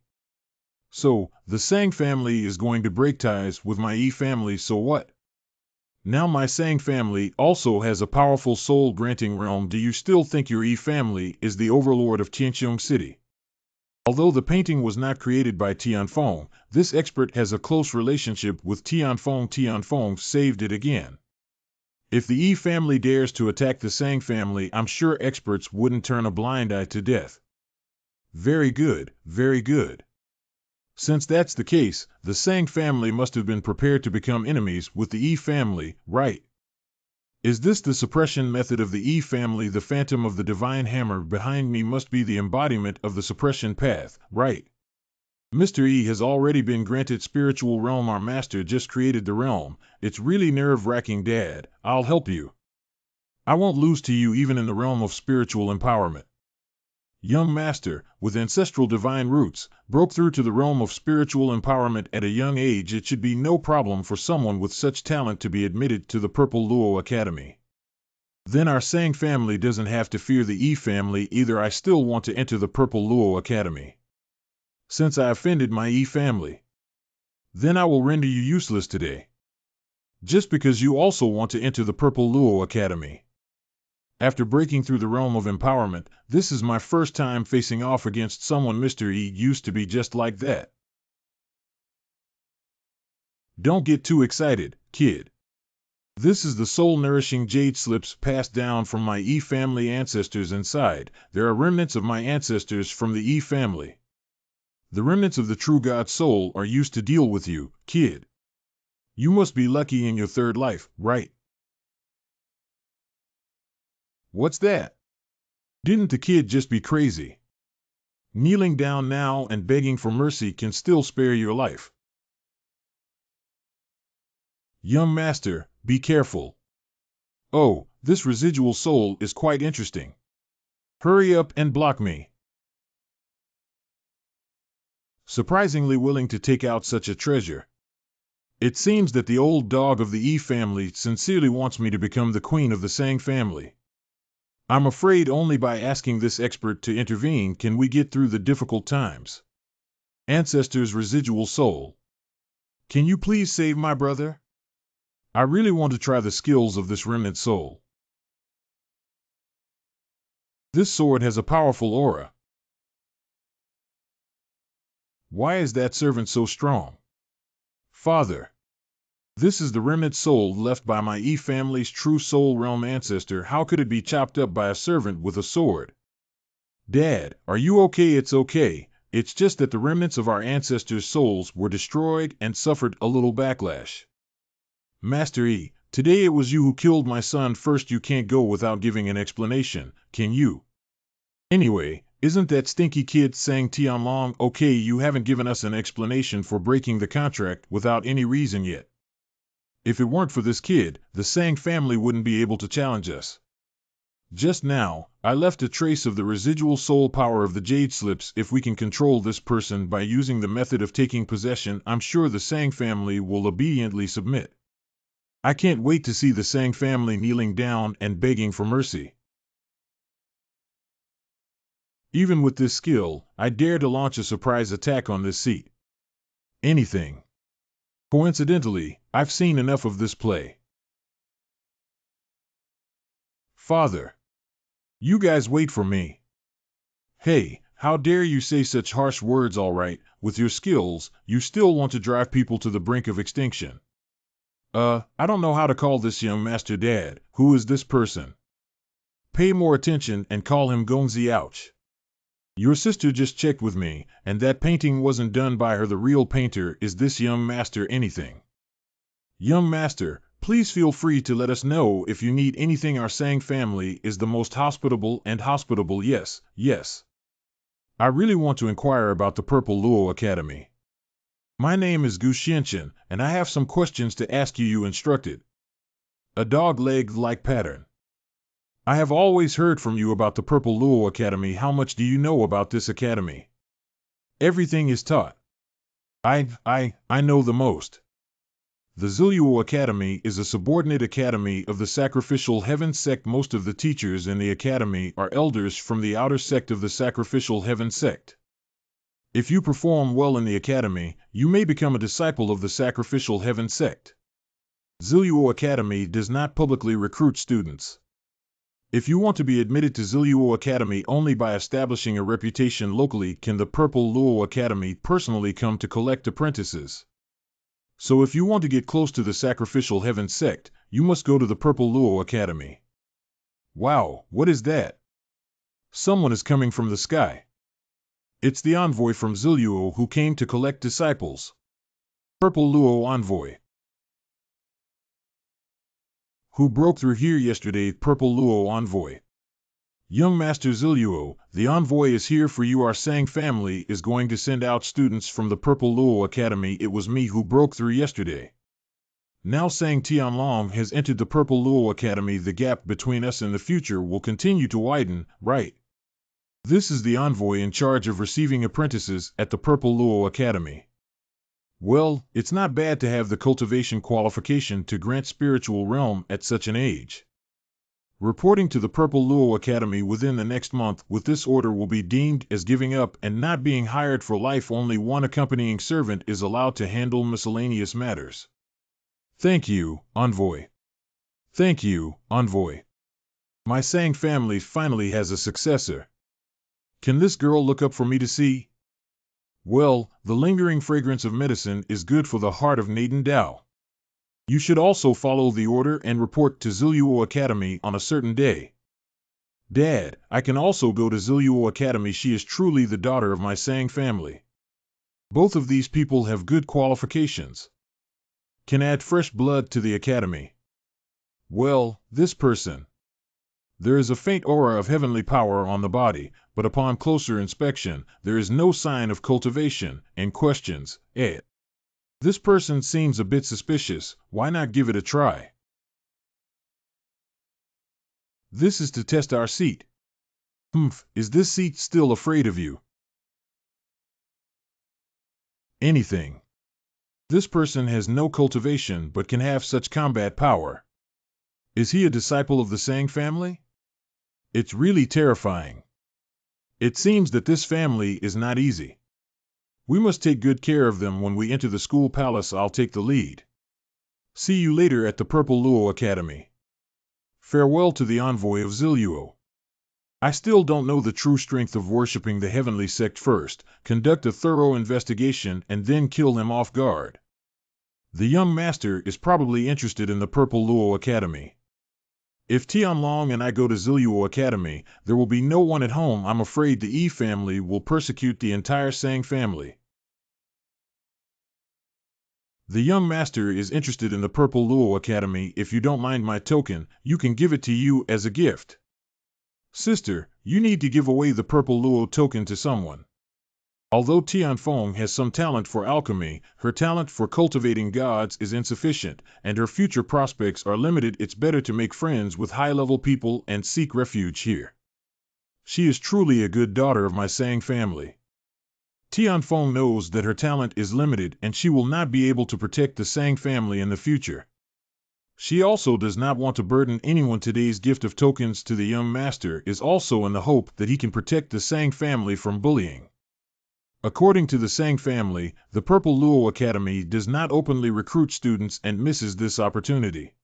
Speaker 1: So, the Sang family is going to break ties with my family, so what? Now my Sang family also has a powerful soul-granting realm. Do you still think your family is the overlord of Tianqiong City? Although the painting was not created by Tianfeng, this expert has a close relationship with Tianfeng. Tianfeng saved it again. If the family dares to attack the Sang family, I'm sure experts wouldn't turn a blind eye to death. Very good, very good. Since that's the case, the Sang family must have been prepared to become enemies with the family, right? Is this the suppression method of the family? The phantom of the divine hammer behind me must be the embodiment of the suppression path, right? Mr. E has already been granted spiritual realm. Our master just created the realm. It's really nerve-wracking, Dad. I'll help you. I won't lose to you even in the realm of spiritual empowerment. Young master, with ancestral divine roots, broke through to the realm of spiritual empowerment at a young age. It should be no problem for someone with such talent to be admitted to the Purple Luo Academy. Then our Sang family doesn't have to fear the family either. I still want to enter the Purple Luo Academy. Since I offended my family, then I will render you useless today. Just because you also want to enter the Purple Luo Academy. After breaking through the realm of empowerment, this is my first time facing off against someone. Mr. E used to be just like that. Don't get too excited, kid. This is the soul-nourishing jade slips passed down from my family ancestors. Inside, there are remnants of my ancestors from the family. The remnants of the true God soul are used to deal with you, kid. You must be lucky in your third life, right? What's that? Didn't the kid just be crazy? Kneeling down now and begging for mercy can still spare your life. Young master, be careful. Oh, this residual soul is quite interesting. Hurry up and block me. Surprisingly willing to take out such a treasure. It seems that the old dog of the Yi family sincerely wants me to become the queen of the Sang family. I'm afraid only by asking this expert to intervene can we get through the difficult times. Ancestor's residual soul. Can you please save my brother? I really want to try the skills of this remnant soul. This sword has a powerful aura. Why is that servant so strong? Father. This is the remnant soul left by my Yi family's true soul realm ancestor. How could it be chopped up by a servant with a sword? Dad, are you okay? It's okay. It's just that the remnants of our ancestors' souls were destroyed and suffered a little backlash. Master Yi, today it was you who killed my son first. You can't go without giving an explanation, can you? Anyway, isn't that stinky kid saying Tian Long? Okay, you haven't given us an explanation for breaking the contract without any reason yet. If it weren't for this kid, the Sang family wouldn't be able to challenge us. Just now, I left a trace of the residual soul power of the Jade Slips. If we can control this person by using the method of taking possession, I'm sure the Sang family will obediently submit. I can't wait to see the Sang family kneeling down and begging for mercy. Even with this skill, I dare to launch a surprise attack on this seat. Anything. Coincidentally, I've seen enough of this play. Father. You guys wait for me. Hey, how dare you say such harsh words? All right, with your skills, you still want to drive people to the brink of extinction. I don't know how to call this young master. Dad, who is this person? Pay more attention and call him Gongzi. Ouch. Your sister just checked with me, and that painting wasn't done by her. The real painter is this young master. Anything. Young master, please feel free to let us know if you need anything. Our Sang family is the most hospitable and hospitable. Yes, yes. I really want to inquire about the Purple Luo Academy. My name is Gu Xianchen, and I have some questions to ask you. You instructed. A dog-leg-like pattern. I have always heard from you about the Purple Luo Academy. How much do you know about this academy? Everything is taught. I know the most. The Ziluo Academy is a subordinate academy of the Sacrificial Heaven Sect. Most of the teachers in the academy are elders from the outer sect of the Sacrificial Heaven Sect. If you perform well in the academy, you may become a disciple of the Sacrificial Heaven Sect. Ziluo Academy does not publicly recruit students. If you want to be admitted to Ziluo Academy only by establishing a reputation locally, can the Purple Luo Academy personally come to collect apprentices. So if you want to get close to the Sacrificial Heaven Sect, you must go to the Purple Luo Academy. Wow, what is that? Someone is coming from the sky. It's the envoy from Ziluo who came to collect disciples. Purple Luo envoy. Who broke through here yesterday? Purple Luo envoy. Young Master Ziluo, the envoy is here for you. Our Sang family is going to send out students from the Purple Luo Academy. It was me who broke through yesterday. Now Sang Tian Long has entered the Purple Luo Academy. The gap between us and the future will continue to widen, right? This is the envoy in charge of receiving apprentices at the Purple Luo Academy. Well, it's not bad to have the cultivation qualification to grant spiritual realm at such an age. Reporting to the Purple Luo Academy within the next month. With this order will be deemed as giving up and not being hired for life. Only one accompanying servant is allowed to handle miscellaneous matters. Thank you, envoy. Thank you, envoy. My Sang family finally has a successor. Can this girl look up for me to see? Well, the lingering fragrance of medicine is good for the heart of Naden Dao. You should also follow the order and report to Ziluo Academy on a certain day. Dad, I can also go to Ziluo Academy. She is truly the daughter of my Sang family. Both of these people have good qualifications. Can add fresh blood to the academy. Well, this person. There is a faint aura of heavenly power on the body, but upon closer inspection, there is no sign of cultivation, and questions, This person seems a bit suspicious, why not give it a try? This is to test our seat. Is this seat still afraid of you? Anything. This person has no cultivation but can have such combat power. Is he a disciple of the Sang family? It's really terrifying. It seems that this family is not easy. We must take good care of them when we enter the school palace. I'll take the lead. See you later at the Purple Luo Academy. Farewell to the envoy of Luo. I still don't know the true strength of worshipping the heavenly sect first, conduct a thorough investigation and then kill them off guard. The young master is probably interested in the Purple Luo Academy. If Tian Long and I go to Luo Academy, there will be no one at home. I'm afraid the Yi family will persecute the entire Sang family. The young master is interested in the Purple Luo Academy. If you don't mind my token, you can give it to you as a gift. Sister, you need to give away the Purple Luo token to someone. Although Tian Feng has some talent for alchemy, her talent for cultivating gods is insufficient, and her future prospects are limited. It's better to make friends with high-level people and seek refuge here. She is truly a good daughter of my Sang family. Tian Feng knows that her talent is limited and she will not be able to protect the Sang family in the future. She also does not want to burden anyone. Today's gift of tokens to the young master is also in the hope that he can protect the Sang family from bullying. According to the Sang family, the Purple Luo Academy does not openly recruit students and misses this opportunity.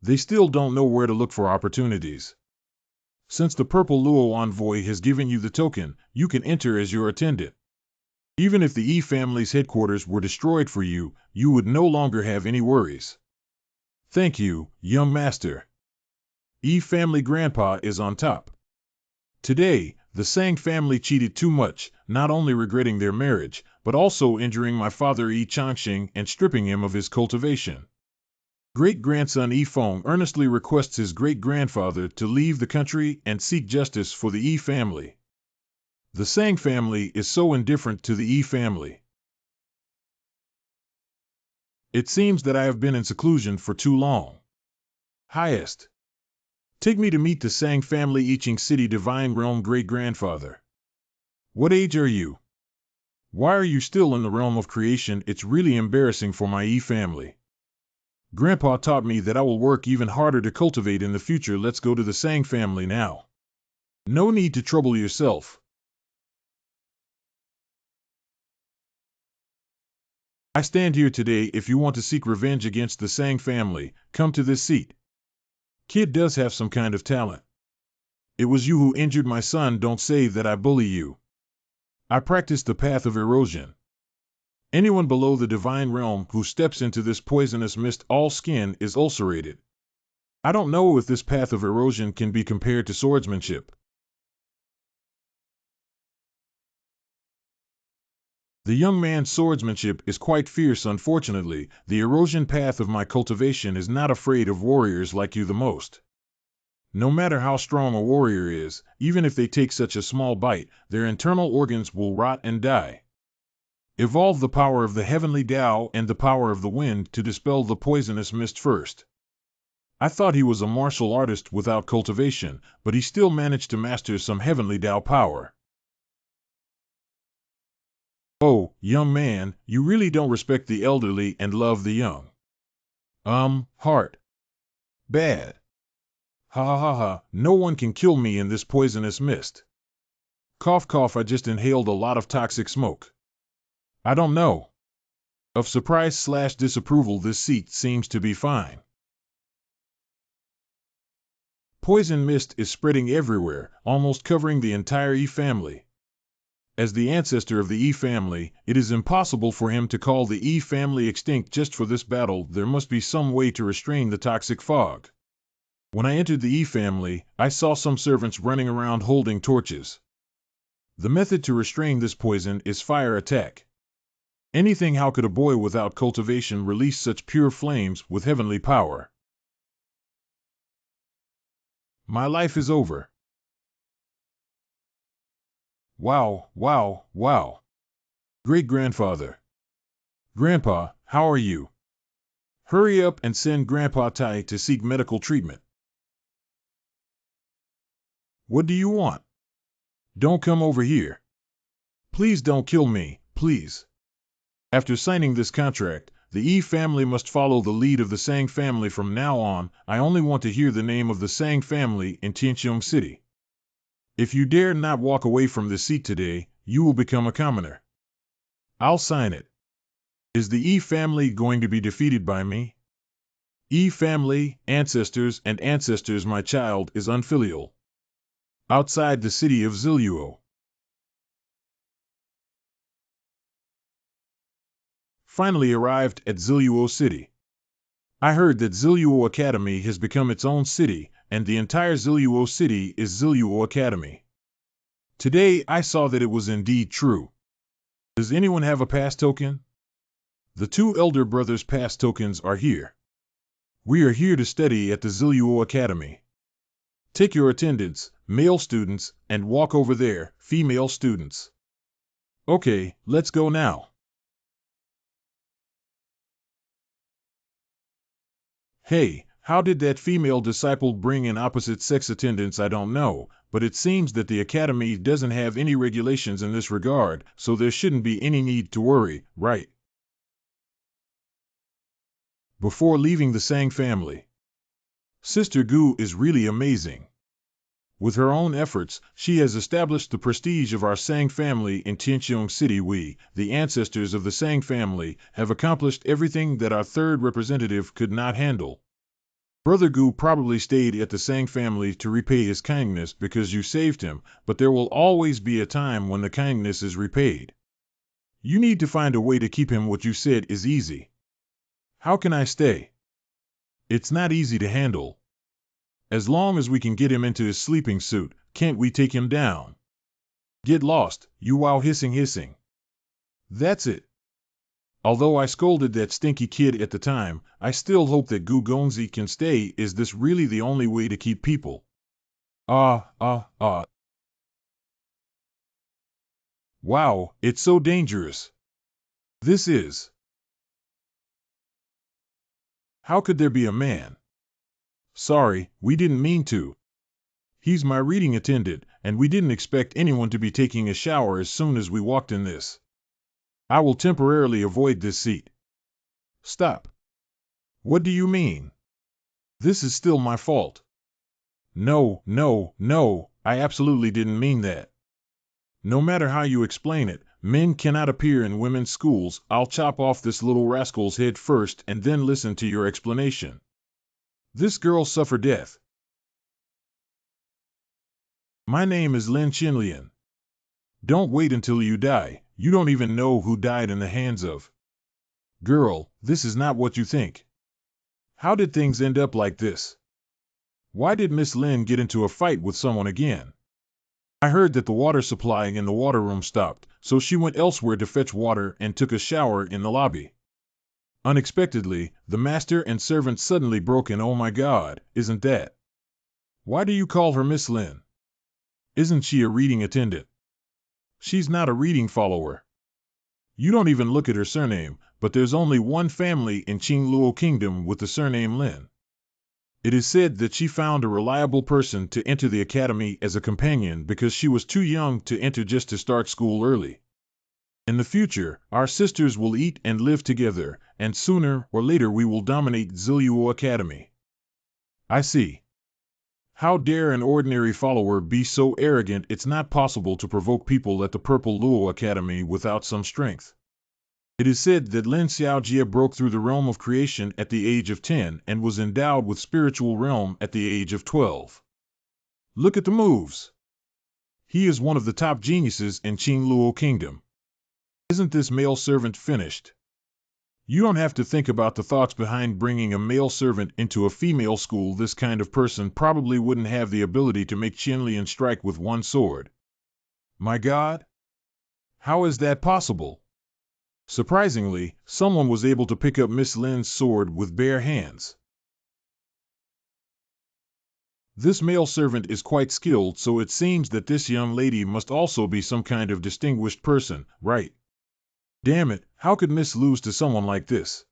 Speaker 1: They still don't know where to look for opportunities. Since the Purple Luo envoy has given you the token, you can enter as your attendant. Even if the Yi family's headquarters were destroyed for you, you would no longer have any worries. Thank you, young master. Yi family grandpa is on top. Today, the Sang family cheated too much, not only regretting their marriage, but also injuring my father Yi Changxing and stripping him of his cultivation. Great-grandson Yi Feng earnestly requests his great-grandfather to leave the country and seek justice for the Yi family. The Sang family is so indifferent to the Yi family. It seems that I have been in seclusion for too long. Highest. Take me to meet the Sang family Yicheng City Divine Realm great-grandfather. What age are you? Why are you still in the realm of creation? It's really embarrassing for my Yi family. Grandpa taught me that I will work even harder to cultivate in the future. Let's go to the Sang family now. No need to trouble yourself. I stand here today. If you want to seek revenge against the Sang family, come to this seat. Kid does have some kind of talent. It was you who injured my son. Don't say that I bully you. I practice the path of erosion. Anyone below the divine realm who steps into this poisonous mist, all skin is ulcerated. I don't know if this path of erosion can be compared to swordsmanship. The young man's swordsmanship is quite fierce. Unfortunately, the erosion path of my cultivation is not afraid of warriors like you the most. No matter how strong a warrior is, even if they take such a small bite, their internal organs will rot and die. Evolve the power of the heavenly Tao and the power of the wind to dispel the poisonous mist first. I thought he was a martial artist without cultivation, but he still managed to master some heavenly Tao power. Oh, young man, you really don't respect the elderly and love the young. Heart. Bad. Ha ha ha ha, no one can kill me in this poisonous mist. Cough cough, I just inhaled a lot of toxic smoke. I don't know. Of surprise/disapproval, this seat seems to be fine. Poison mist is spreading everywhere, almost covering the entire Yi family. As the ancestor of the Yi family, it is impossible for him to call the Yi family extinct just for this battle. There must be some way to restrain the toxic fog. When I entered the Yi family, I saw some servants running around holding torches. The method to restrain this poison is fire attack. Anything, how could a boy without cultivation release such pure flames with heavenly power? My life is over. Wow, wow, wow. Great-grandfather. Grandpa, how are you? Hurry up and send Grandpa Tai to seek medical treatment. What do you want? Don't come over here. Please don't kill me, please. After signing this contract, the Yi family must follow the lead of the Sang family from now on. I only want to hear the name of the Sang family in Tianqiong City. If you dare not walk away from this seat today, you will become a commoner. I'll sign it. Is the Yi family going to be defeated by me? Yi family, ancestors, my child is unfilial. Outside the city of Ziluo. Finally arrived at Ziluo City. I heard that Ziluo Academy has become its own city, and the entire Ziluo City is Ziluo Academy. Today I saw that it was indeed true. Does anyone have a pass token? The two elder brothers' pass tokens are here. We are here to study at the Ziluo Academy. Take your attendance, male students, and walk over there, female students. Okay, let's go now. Hey, how did that female disciple bring in opposite sex attendants? I don't know, but it seems that the academy doesn't have any regulations in this regard, so there shouldn't be any need to worry, right? Before leaving the Sang family, Sister Gu is really amazing. With her own efforts, she has established the prestige of our Sang family in Tianqiong City. We, the ancestors of the Sang family, have accomplished everything that our third representative could not handle. Brother Gu probably stayed at the Sang family to repay his kindness because you saved him, but there will always be a time when the kindness is repaid. You need to find a way to keep him. What you said is easy. How can I stay? It's not easy to handle. As long as we can get him into his sleeping suit, can't we take him down? Get lost, you wow, hissing. That's it. Although I scolded that stinky kid at the time, I still hope that Gu Gongzi can stay. Is this really the only way to keep people? Wow, it's so dangerous. This is. How could there be a man? Sorry, we didn't mean to. He's my reading attendant, and we didn't expect anyone to be taking a shower as soon as we walked in this. I will temporarily avoid this seat. Stop. What do you mean? This is still my fault. No, I absolutely didn't mean that. No matter how you explain it, men cannot appear in women's schools. I'll chop off this little rascal's head first and then listen to your explanation. This girl suffered death. My name is Lin Qinlian. Don't wait until you die. You don't even know who died in the hands of. Girl, this is not what you think. How did things end up like this? Why did Miss Lin get into a fight with someone again? I heard that the water supply in the water room stopped, so she went elsewhere to fetch water and took a shower in the lobby. Unexpectedly, the master and servant suddenly broke in. Oh my God, isn't that? Why do you call her Miss Lin? Isn't she a reading attendant? She's not a reading follower. You don't even look at her surname, but there's only one family in Qingluo Kingdom with the surname Lin. It is said that she found a reliable person to enter the academy as a companion because she was too young to enter just to start school early. In the future, our sisters will eat and live together, and sooner or later we will dominate Ziluo Academy. I see. How dare an ordinary follower be so arrogant? It's not possible to provoke people at the Purple Luo Academy without some strength. It is said that Lin Xiaojie broke through the realm of creation at the age of 10 and was endowed with spiritual realm at the age of 12. Look at the moves. He is one of the top geniuses in Qingluo Kingdom. Isn't this male servant finished? You don't have to think about the thoughts behind bringing a male servant into a female school. This kind of person probably wouldn't have the ability to make Qinlian strike with one sword. My God? How is that possible? Surprisingly, someone was able to pick up Miss Lin's sword with bare hands. This male servant is quite skilled, so it seems that this young lady must also be some kind of distinguished person, right? Damn it, how could Miss lose to someone like this?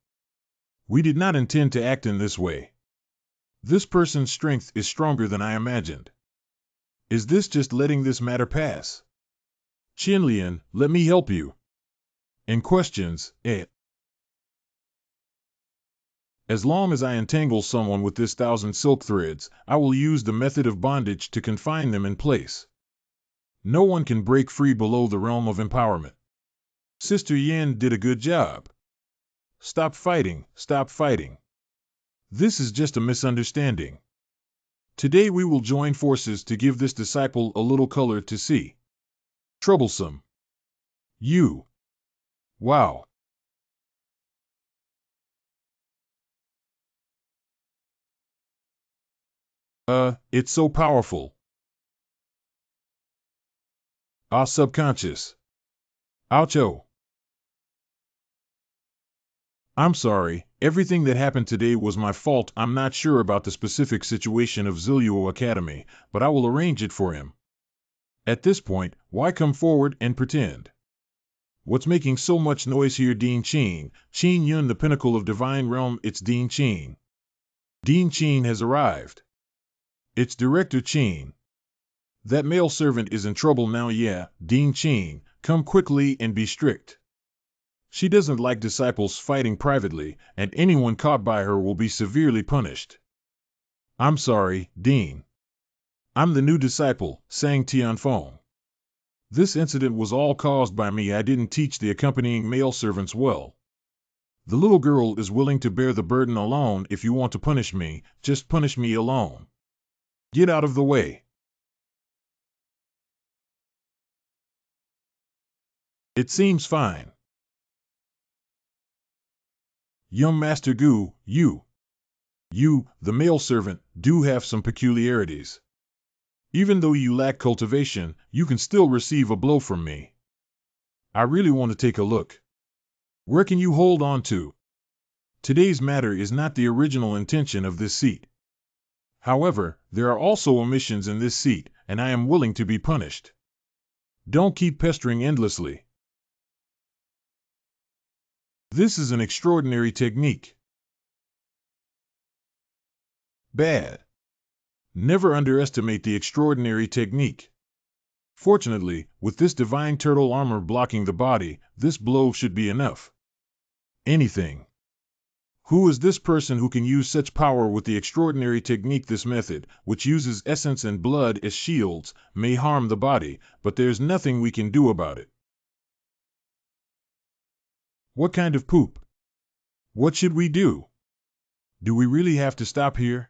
Speaker 1: We did not intend to act in this way. This person's strength is stronger than I imagined. Is this just letting this matter pass? Qinlian, let me help you. In questions, As long as I entangle someone with this 1,000 silk threads, I will use the method of bondage to confine them in place. No one can break free below the realm of empowerment. Sister Yin did a good job. Stop fighting, stop fighting. This is just a misunderstanding. Today we will join forces to give this disciple a little color to see. Troublesome. You. Wow. It's so powerful. Subconscious. Oucho. I'm sorry, everything that happened today was my fault. I'm not sure about the specific situation of Zilluo Academy, but I will arrange it for him. At this point, why come forward and pretend? What's making so much noise here? Dean Qin Yun, the pinnacle of divine realm. It's Dean Qin. Dean Qin has arrived. It's Director Qin. That male servant is in trouble now. Yeah, Dean Qin, come quickly and be strict. She doesn't like disciples fighting privately, and anyone caught by her will be severely punished. I'm sorry, Dean. I'm the new disciple, sang Tianfeng. This incident was all caused by me. I didn't teach the accompanying male servants well. The little girl is willing to bear the burden alone. If you want to punish me, just punish me alone. Get out of the way. It seems fine. Young Master Gu, you, the male servant, do have some peculiarities. Even though you lack cultivation, you can still receive a blow from me. I really want to take a look. Where can you hold on to? Today's matter is not the original intention of this seat. However, there are also omissions in this seat, and I am willing to be punished. Don't keep pestering endlessly. This is an extraordinary technique. Bad. Never underestimate the extraordinary technique. Fortunately, with this divine turtle armor blocking the body, this blow should be enough. Anything. Who is this person who can use such power with the extraordinary technique? This method, which uses essence and blood as shields, may harm the body, but there's nothing we can do about it. What kind of poop? What should we do? Do we really have to stop here?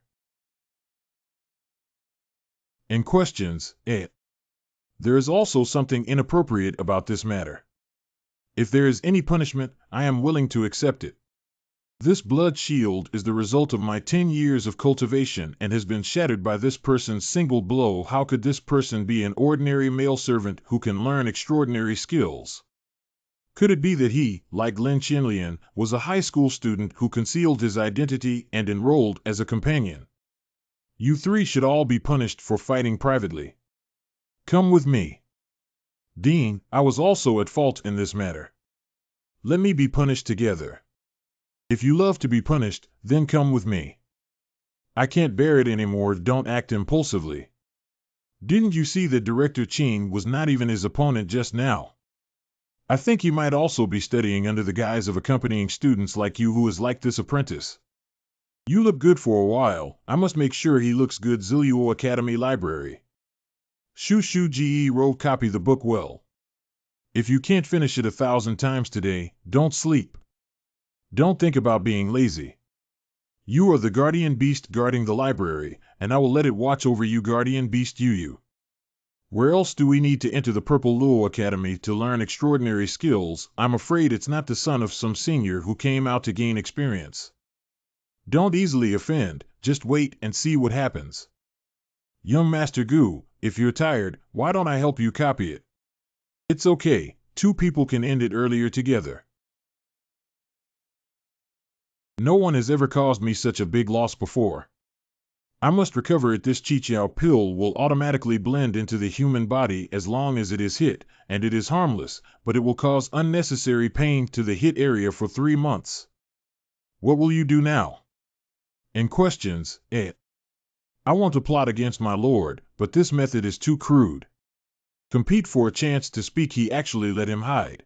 Speaker 1: In questions, there is also something inappropriate about this matter. If there is any punishment, I am willing to accept it. This blood shield is the result of my 10 years of cultivation and has been shattered by this person's single blow. How could this person be an ordinary male servant who can learn extraordinary skills? Could it be that he, like Lin Qinlian, was a high school student who concealed his identity and enrolled as a companion? You three should all be punished for fighting privately. Come with me. Dean, I was also at fault in this matter. Let me be punished together. If you love to be punished, then come with me. I can't bear it anymore. Don't act impulsively. Didn't you see that Director Qin was not even his opponent just now? I think he might also be studying under the guise of accompanying students like you. Who is like this apprentice? You look good for a while. I must make sure he looks good. Zilluo Academy Library. Shu Ge wrote. Copy the book well. If you can't finish it 1,000 times today, don't sleep. Don't think about being lazy. You are the guardian beast guarding the library, and I will let it watch over you. Guardian beast Yu. Where else do we need to enter the Purple Luo Academy to learn extraordinary skills? I'm afraid it's not the son of some senior who came out to gain experience. Don't easily offend, just wait and see what happens. Young Master Gu, if you're tired, why don't I help you copy it? It's okay, 2 people can end it earlier together. No one has ever caused me such a big loss before. I must recover it. This Xiao pill will automatically blend into the human body as long as it is hit, and it is harmless, but it will cause unnecessary pain to the hit area for 3 months. What will you do now? In questions, I want to plot against my lord, but this method is too crude. Compete for a chance to speak. He actually let him hide.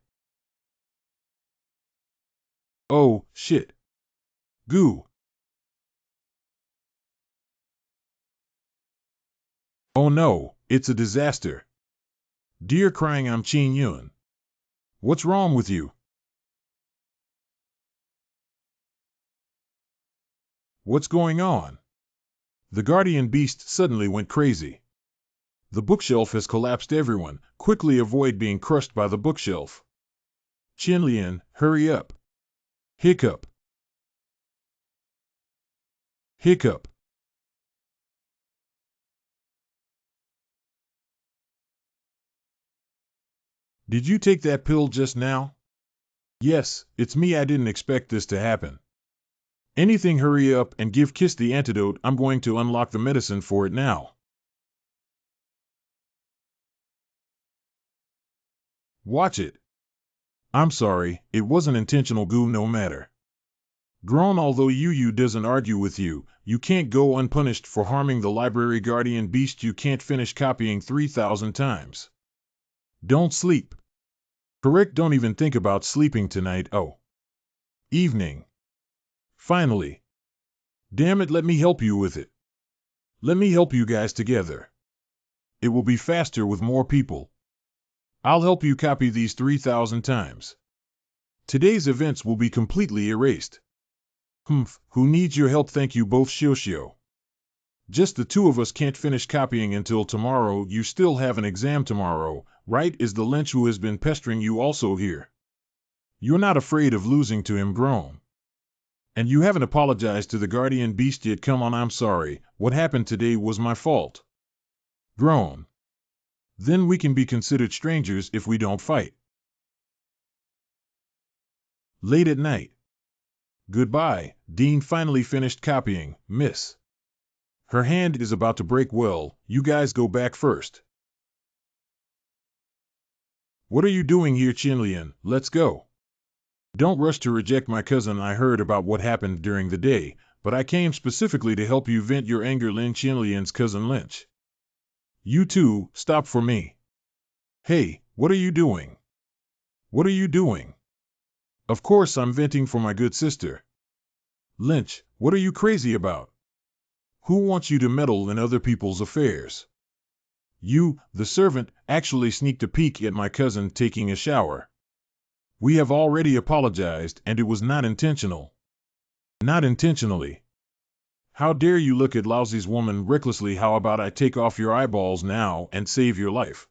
Speaker 1: Oh, shit. Goo. Oh no, it's a disaster. Dear crying, I'm Qin Yun. What's wrong with you? What's going on? The guardian beast suddenly went crazy. The bookshelf has collapsed. Everyone, quickly avoid being crushed by the bookshelf. Qinlian, hurry up. Hiccup. Hiccup. Did you take that pill just now? Yes, it's me. I didn't expect this to happen. Anything, hurry up and give Kiss the antidote. I'm going to unlock the medicine for it now. Watch it. I'm sorry, it wasn't intentional. Goo, no matter. Grown, although Yu doesn't argue with you, you can't go unpunished for harming the library guardian beast. You can't finish copying 3,000 times. Don't sleep. Correct, don't even think about sleeping tonight. Oh. Evening. Finally. Damn it, let me help you with it. Let me help you guys together. It will be faster with more people. I'll help you copy these 3,000 times. Today's events will be completely erased. Who needs your help? Thank you both, Xiao. Just the two of us can't finish copying until tomorrow. You still have an exam tomorrow, right? Is the Lynch who has been pestering you also here? You're not afraid of losing to him, grown. And you haven't apologized to the guardian beast yet. Come on, I'm sorry. What happened today was my fault. Grown. Then we can be considered strangers if we don't fight. Late at night. Goodbye. Dean finally finished copying, miss. Her hand is about to break. Well, you guys go back first. What are you doing here, Qinlian? Let's go. Don't rush to reject my cousin. I heard about what happened during the day, but I came specifically to help you vent your anger. Lin, Qinlian's cousin Lynch. You two, stop for me. Hey, what are you doing? What are you doing? Of course I'm venting for my good sister. Lynch, what are you crazy about? Who wants you to meddle in other people's affairs? You, the servant, actually sneaked a peek at my cousin taking a shower. We have already apologized, and it was not intentional. Not intentionally. How dare you look at Laozi's woman recklessly? How about I take off your eyeballs now and save your life?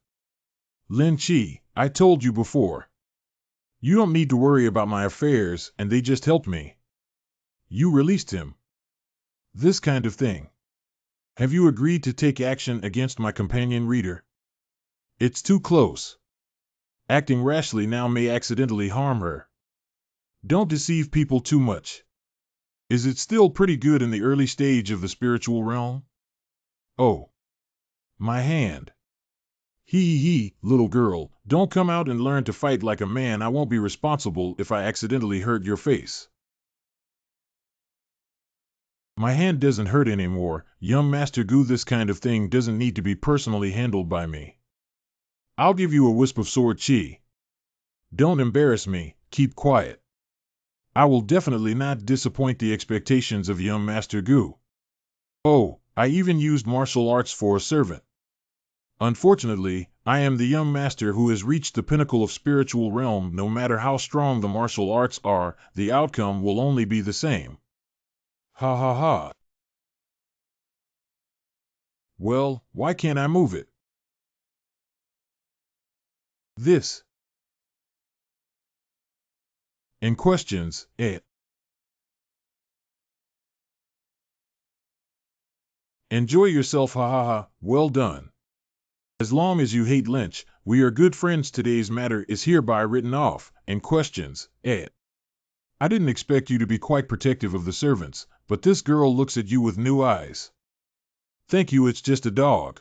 Speaker 1: Lin Chi, I told you before. You don't need to worry about my affairs, and they just helped me. You released him. This kind of thing. Have you agreed to take action against my companion reader? It's too close. Acting rashly now may accidentally harm her. Don't deceive people too much. Is it still pretty good in the early stage of the spiritual realm? Oh. My hand. Hee, little girl, don't come out and learn to fight like a man. I won't be responsible if I accidentally hurt your face. My hand doesn't hurt anymore, young Master Gu. This kind of thing doesn't need to be personally handled by me. I'll give you a wisp of sword chi. Don't embarrass me, keep quiet. I will definitely not disappoint the expectations of young Master Gu. Oh, I even used martial arts for a servant. Unfortunately, I am the young master who has reached the pinnacle of spiritual realm. No matter how strong the martial arts are, the outcome will only be the same. Ha ha ha. Well, why can't I move it? This. In questions, Enjoy yourself, ha ha ha, well done. As long as you hate Lynch, we are good friends. Today's matter is hereby written off. In questions, I didn't expect you to be quite protective of the servants, but this girl looks at you with new eyes. Thank you, it's just a dog.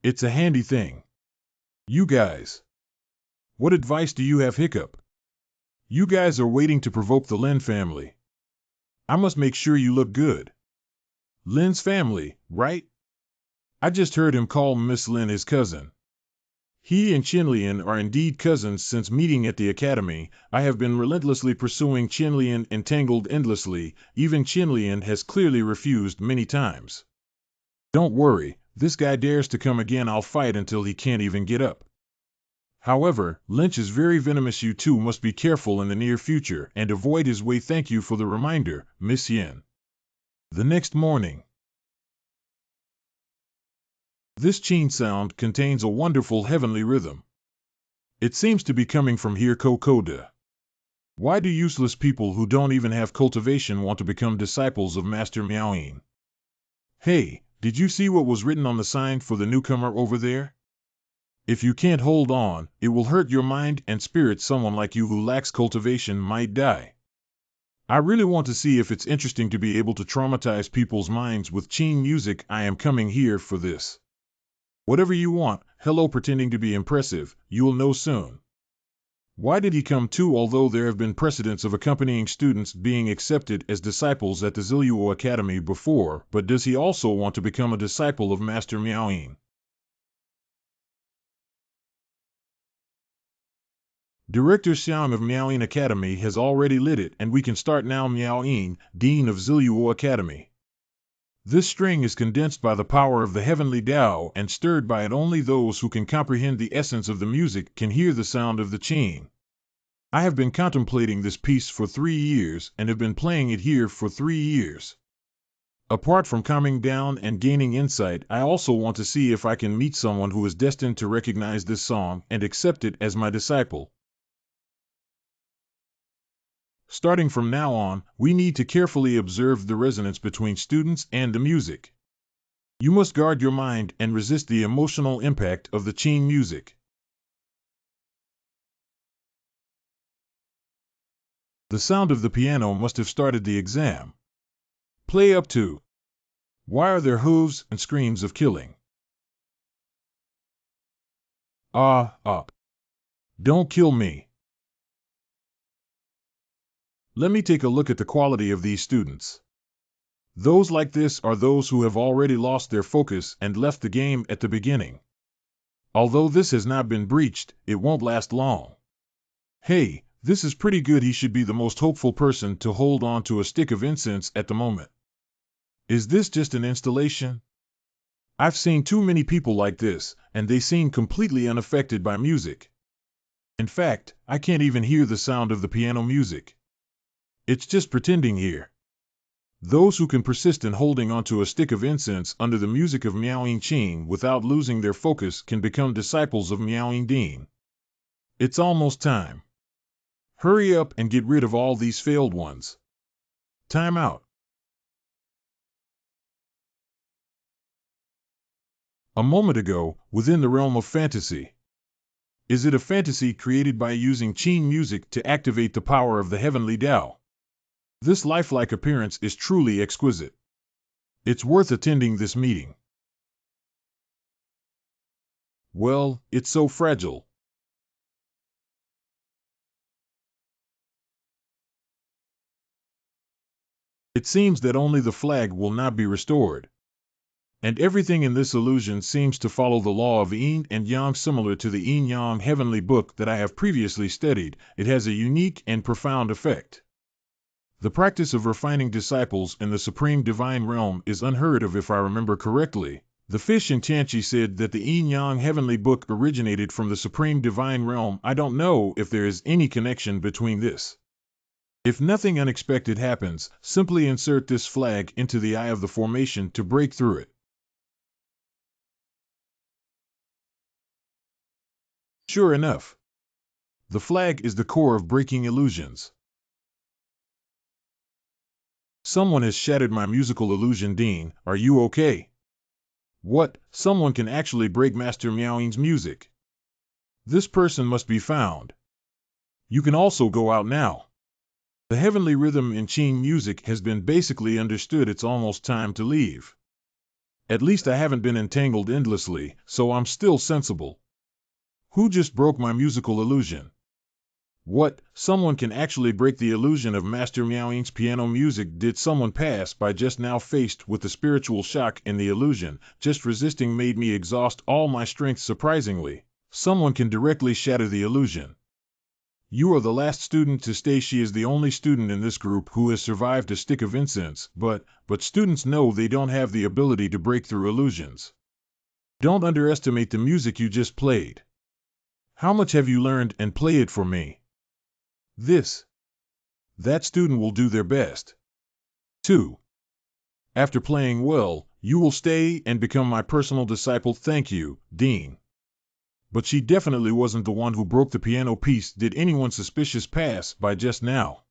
Speaker 1: It's a handy thing. You guys. What advice do you have, Hiccup? You guys are waiting to provoke the Lin family. I must make sure you look good. Lin's family, right? I just heard him call Miss Lin his cousin. He and Qinlian are indeed cousins. Since meeting at the academy, I have been relentlessly pursuing Qinlian, entangled endlessly. Even Qinlian has clearly refused many times. Don't worry, this guy dares to come again, I'll fight until he can't even get up. However, Lynch is very venomous. You two must be careful in the near future and avoid his way. Thank you for the reminder, Miss Yin. The next morning. This Qin sound contains a wonderful heavenly rhythm. It seems to be coming from here, Kokoda. Why do useless people who don't even have cultivation want to become disciples of Master Miaoyin? Hey, did you see what was written on the sign for the newcomer over there? If you can't hold on, it will hurt your mind and spirit. Someone like you who lacks cultivation might die. I really want to see if it's interesting to be able to traumatize people's minds with Qin music. I am coming here for this. Whatever you want, hello, pretending to be impressive, you'll know soon. Why did he come too? Although there have been precedents of accompanying students being accepted as disciples at the Ziluo Academy before, but does he also want to become a disciple of Master Miaoyin? Director Xiao of Miaoyin Academy has already lit it, and we can start now. Miaoyin, Dean of Ziluo Academy. This string is condensed by the power of the heavenly Tao and stirred by it. Only those who can comprehend the essence of the music can hear the sound of the Qin. I have been contemplating this piece for 3 years and have been playing it here for 3 years. Apart from calming down and gaining insight, I also want to see if I can meet someone who is destined to recognize this song and accept it as my disciple. Starting from now on, we need to carefully observe the resonance between students and the music. You must guard your mind and resist the emotional impact of the Qin music. The sound of the piano must have started the exam. Play up to. Why are there hooves and screams of killing? Don't kill me. Let me take a look at the quality of these students. Those like this are those who have already lost their focus and left the game at the beginning. Although this has not been breached, it won't last long. Hey, this is pretty good. He should be the most hopeful person to hold on to a stick of incense at the moment. Is this just an installation? I've seen too many people like this, and they seem completely unaffected by music. In fact, I can't even hear the sound of the piano music. It's just pretending here. Those who can persist in holding onto a stick of incense under the music of Miaoyin Qin without losing their focus can become disciples of Miaoyin Dean. It's almost time. Hurry up and get rid of all these failed ones. Time out. A moment ago, within the realm of fantasy. Is it a fantasy created by using Qin music to activate the power of the heavenly Tao? This lifelike appearance is truly exquisite. It's worth attending this meeting. Well, it's so fragile. It seems that only the flag will not be restored. And everything in this illusion seems to follow the law of yin and yang. Similar to the yin-yang heavenly book that I have previously studied, it has a unique and profound effect. The practice of refining disciples in the supreme divine realm is unheard of. If I remember correctly, the fish in Tianchi said that the yin-yang heavenly book originated from the supreme divine realm. I don't know if there is any connection between this. If nothing unexpected happens, simply insert this flag into the eye of the formation to break through it. Sure enough, the flag is the core of breaking illusions. Someone has shattered my musical illusion. Dean, are you okay? What? Someone can actually break Master Miaoyin's music. This person must be found. You can also go out now. The heavenly rhythm in Qing music has been basically understood. It's almost time to leave. At least I haven't been entangled endlessly, so I'm still sensible. Who just broke my musical illusion? What? Someone can actually break the illusion of Master Miaoying's piano music. Did someone pass by just now? Faced with the spiritual shock in the illusion, just resisting made me exhaust all my strength. Surprisingly, someone can directly shatter the illusion. You are the last student to stay. She is the only student in this group who has survived a stick of incense, but students know they don't have the ability to break through illusions. Don't underestimate the music you just played. How much have you learned? And play it for me. That student will do their best. 2. After playing well, you will stay and become my personal disciple. Thank you, Dean. But she definitely wasn't the one who broke the piano piece. Did anyone suspicious pass by just now?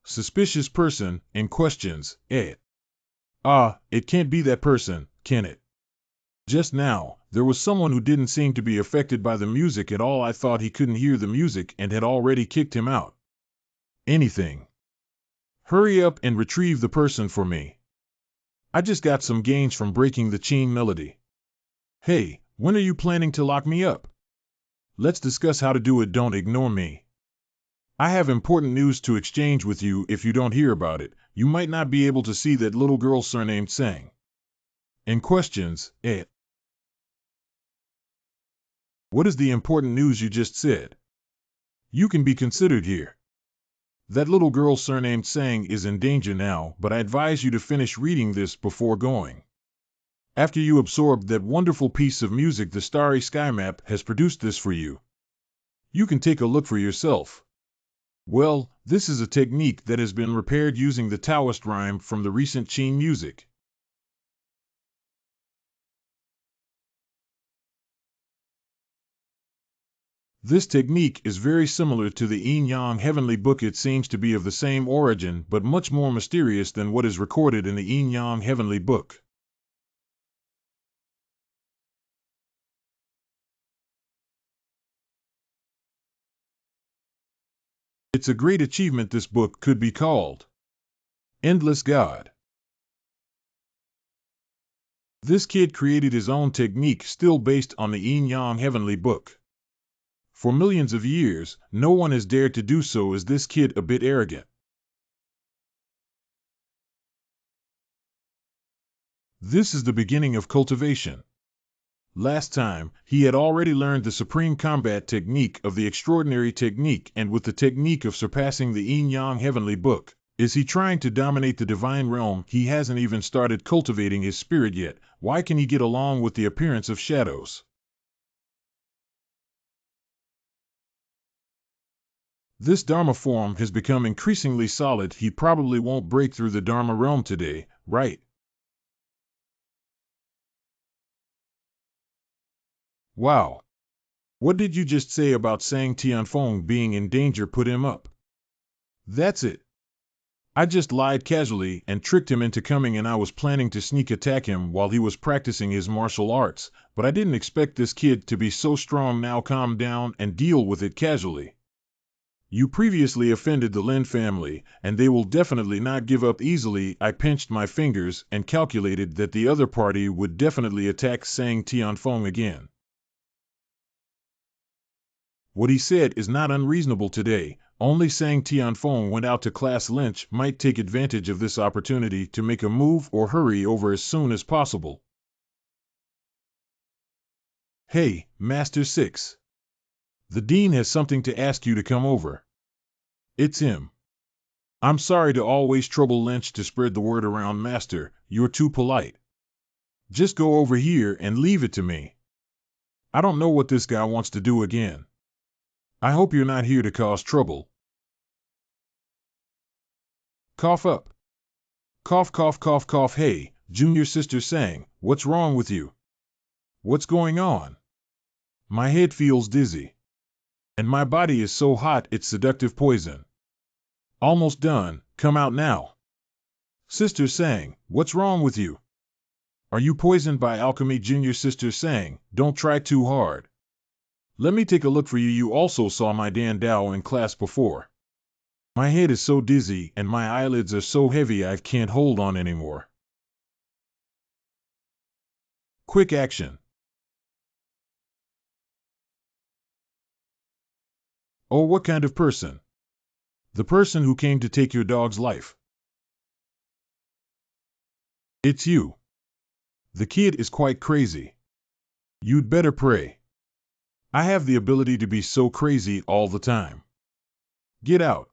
Speaker 1: Suspicious person, in questions, it can't be that person, can it? Just now, there was someone who didn't seem to be affected by the music at all. I thought he couldn't hear the music and had already kicked him out. Anything. Hurry up and retrieve the person for me. I just got some gains from breaking the Qing melody. Hey, when are you planning to lock me up? Let's discuss how to do it. Don't ignore me. I have important news to exchange with you. If you don't hear about it, you might not be able to see that little girl surnamed Sang. In questions, What is the important news you just said? You can be considered here. That little girl surnamed Sang is in danger now, but I advise you to finish reading this before going. After you absorb that wonderful piece of music, the Starry Sky Map has produced this for you. You can take a look for yourself. Well, this is a technique that has been repaired using the Taoist rhyme from the recent Qing music. This technique is very similar to the Yin-Yang Heavenly Book. It seems to be of the same origin, but much more mysterious than what is recorded in the Yin-Yang Heavenly Book. It's a great achievement. This book could be called Endless God. This kid created his own technique still based on the Yin-Yang Heavenly Book. For millions of years, no one has dared to do so. Is this kid a bit arrogant? This is the beginning of cultivation. Last time, he had already learned the supreme combat technique of the extraordinary technique, and with the technique of surpassing the Yin-Yang Heavenly Book. Is he trying to dominate the divine realm? He hasn't even started cultivating his spirit yet. Why can he get along with the appearance of shadows? This Dharma form has become increasingly solid. He probably won't break through the Dharma realm today, right? Wow. What did you just say about saying Tianfeng being in danger put him up? That's it. I just lied casually and tricked him into coming, and I was planning to sneak attack him while he was practicing his martial arts, but I didn't expect this kid to be so strong. Now calm down and deal with it casually. You previously offended the Lin family, and they will definitely not give up easily. I pinched my fingers and calculated that the other party would definitely attack Sang Tianfeng again. What he said is not unreasonable today. Only Sang Tianfeng went out to class. Lynch might take advantage of this opportunity to make a move or hurry over as soon as possible. Hey, Master 6. The Dean has something to ask you to come over. It's him. I'm sorry to always trouble Lynch to spread the word around, Master. You're too polite. Just go over here and leave it to me. I don't know what this guy wants to do again. I hope you're not here to cause trouble. Cough up. Cough, cough, cough, cough. Hey, Junior Sister Sang, what's wrong with you? What's going on? My head feels dizzy. And my body is so hot it's seductive poison. Almost done, come out now. Sister Sang, what's wrong with you? Are you poisoned by alchemy? Junior Sister Sang, don't try too hard. Let me take a look for you. You also saw my Dan Dao in class before. My head is so dizzy and my eyelids are so heavy I can't hold on anymore. Quick action. Oh, what kind of person? The person who came to take your dog's life. It's you. The kid is quite crazy. You'd better pray. I have the ability to be so crazy all the time. Get out.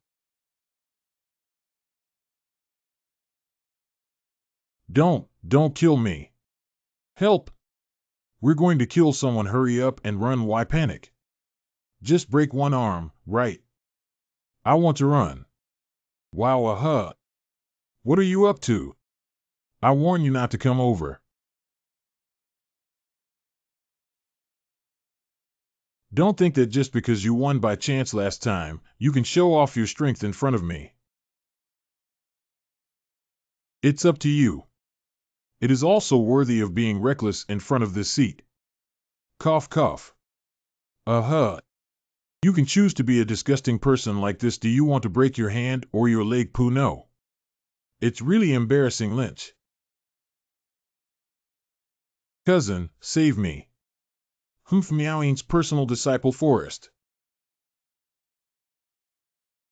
Speaker 1: Don't kill me. Help. We're going to kill someone. Hurry up and run. Why panic? Just break one arm, right? I want to run. Wow, What are you up to? I warn you not to come over. Don't think that just because you won by chance last time, you can show off your strength in front of me. It's up to you. It is also worthy of being reckless in front of this seat. Cough, cough. You can choose to be a disgusting person like this. Do you want to break your hand or your leg? Pooh, no. It's really embarrassing, Lynch. Cousin, save me. Meowing's personal disciple Forrest.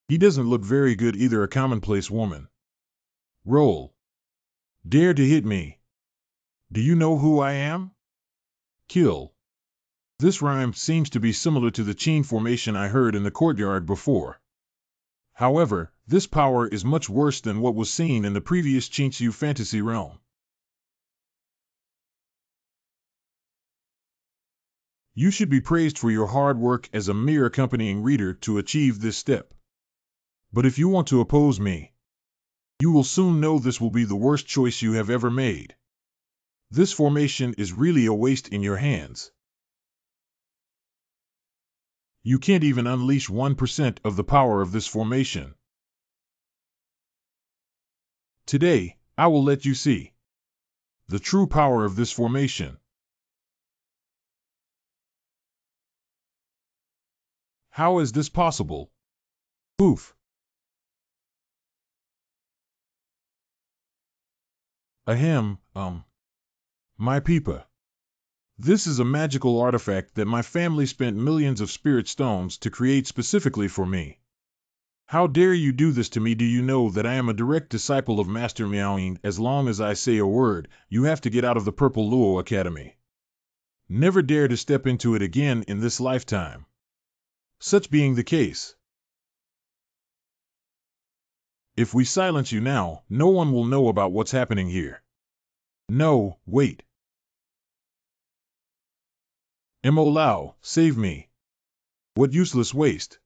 Speaker 1: He doesn't look very good either. A commonplace woman. Roll. Dare to hit me. Do you know who I am? Kill. This rhyme seems to be similar to the chain formation I heard in the courtyard before. However, this power is much worse than what was seen in the previous Chinchu fantasy realm. You should be praised for your hard work as a mere accompanying reader to achieve this step. But if you want to oppose me, you will soon know this will be the worst choice you have ever made. This formation is really a waste in your hands. You can't even unleash 1% of the power of this formation. Today, I will let you see the true power of this formation. How is this possible? Poof. Ahem, my peepa. This is a magical artifact that my family spent millions of spirit stones to create specifically for me. How dare you do this to me? Do you know that I am a direct disciple of Master Miaoying? As long as I say a word, you have to get out of the Purple Luo Academy. Never dare to step into it again in this lifetime. Such being the case, if we silence you now, no one will know about what's happening here. No, wait. Mo Lao, save me. What useless waste.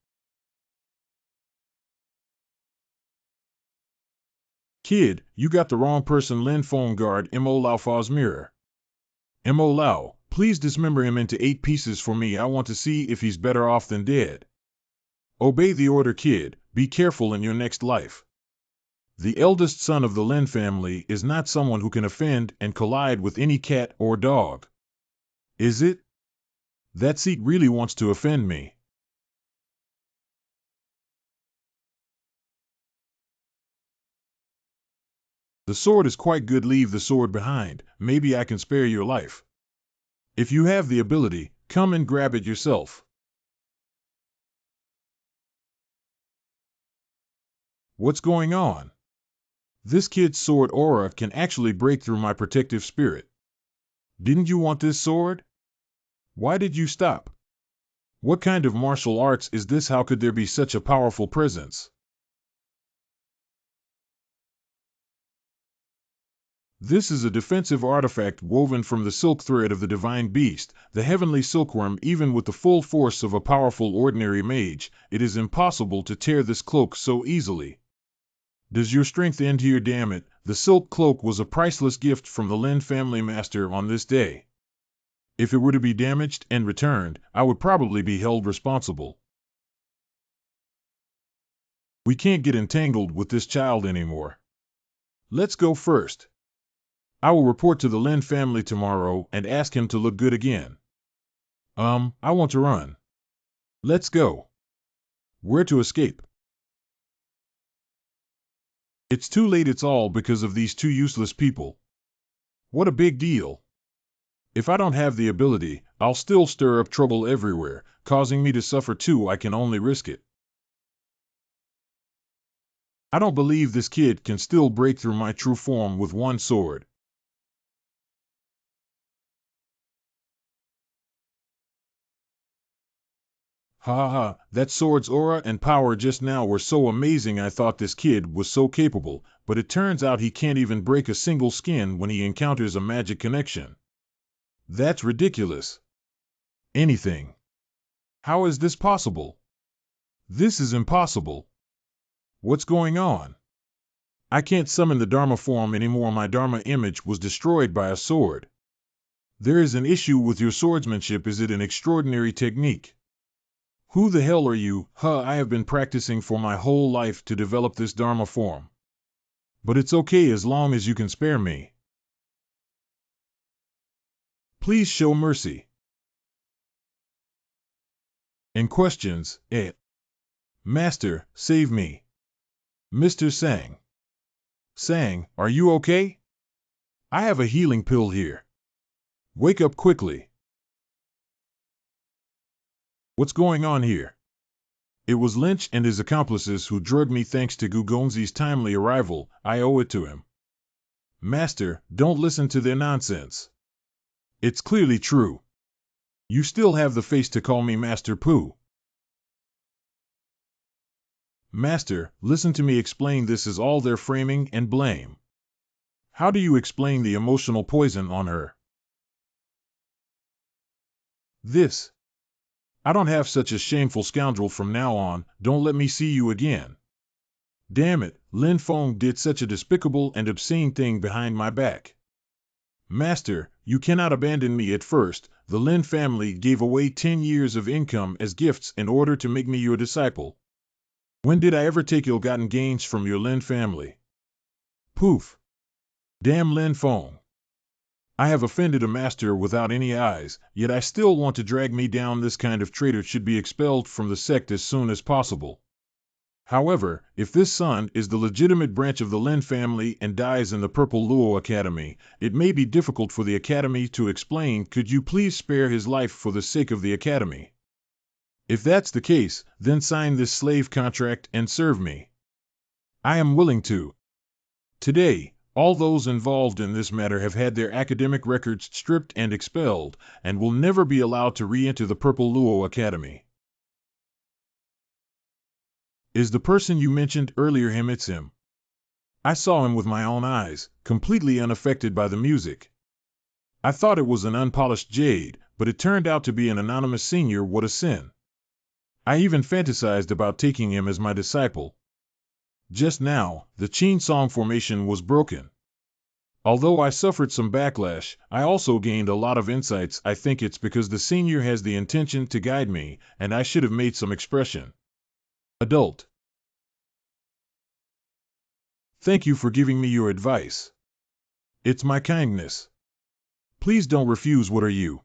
Speaker 1: Kid, you got the wrong person. Lin Phone guard Mo Lao Fa's mirror. Mo Lao, please dismember him into 8 pieces for me. I want to see if he's better off than dead. Obey the order, kid. Be careful in your next life. The eldest son of the Lin family is not someone who can offend and collide with any cat or dog. Is it? That seat really wants to offend me. The sword is quite good. Leave the sword behind. Maybe I can spare your life. If you have the ability, come and grab it yourself. What's going on? This kid's sword aura can actually break through my protective spirit. Didn't you want this sword? Why did you stop? What kind of martial arts is this? How could there be such a powerful presence? This is a defensive artifact woven from the silk thread of the divine beast, the heavenly silkworm. Even with the full force of a powerful ordinary mage, it is impossible to tear this cloak so easily. Does your strength end here? Damn it, the silk cloak was a priceless gift from the Lin family master on this day. If it were to be damaged and returned, I would probably be held responsible. We can't get entangled with this child anymore. Let's go first. I will report to the Lin family tomorrow and ask him to look good again. I want to run. Let's go. Where to escape? It's too late, it's all because of these two useless people. What a big deal. If I don't have the ability, I'll still stir up trouble everywhere, causing me to suffer too. I can only risk it. I don't believe this kid can still break through my true form with one sword. Ha ha, that sword's aura and power just now were so amazing. I thought this kid was so capable, but it turns out he can't even break a single skin when he encounters a magic connection. That's ridiculous. Anything. How is this possible? This is impossible. What's going on? I can't summon the Dharma form anymore. My Dharma image was destroyed by a sword. There is an issue with your swordsmanship. Is it an extraordinary technique? Who the hell are you? I have been practicing for my whole life to develop this Dharma form. But it's okay as long as you can spare me. Please show mercy. In questions, Master, save me. Mr. Sang. Sang, are you okay? I have a healing pill here. Wake up quickly. What's going on here? It was Lynch and his accomplices who drugged me. Thanks to Gugongzi's timely arrival, I owe it to him. Master, don't listen to their nonsense. It's clearly true. You still have the face to call me Master Pooh. Master, listen to me explain. This is all their framing and blame. How do you explain the emotional poison on her? This. I don't have such a shameful scoundrel. From now on, don't let me see you again. Damn it, Lin Feng did such a despicable and obscene thing behind my back. Master, you cannot abandon me. At first, the Lin family gave away 10 years of income as gifts in order to make me your disciple. When did I ever take ill-gotten gains from your Lin family? Poof. Damn Lin Feng. I have offended a master without any eyes, yet I still want to drag me down. This kind of traitor should be expelled from the sect as soon as possible. However, if this son is the legitimate branch of the Lin family and dies in the Purple Luo Academy, it may be difficult for the Academy to explain. Could you please spare his life for the sake of the Academy? If that's the case, then sign this slave contract and serve me. I am willing to. Today, all those involved in this matter have had their academic records stripped and expelled, and will never be allowed to re-enter the Purple Luo Academy. Is the person you mentioned earlier him? It's him. I saw him with my own eyes, completely unaffected by the music. I thought it was an unpolished jade, but it turned out to be an anonymous senior. What a sin. I even fantasized about taking him as my disciple. Just now, the Qin Song formation was broken. Although I suffered some backlash, I also gained a lot of insights. I think it's because the senior has the intention to guide me, and I should have made some expression. Adult. Thank you for giving me your advice. It's my kindness. Please don't refuse. What are you?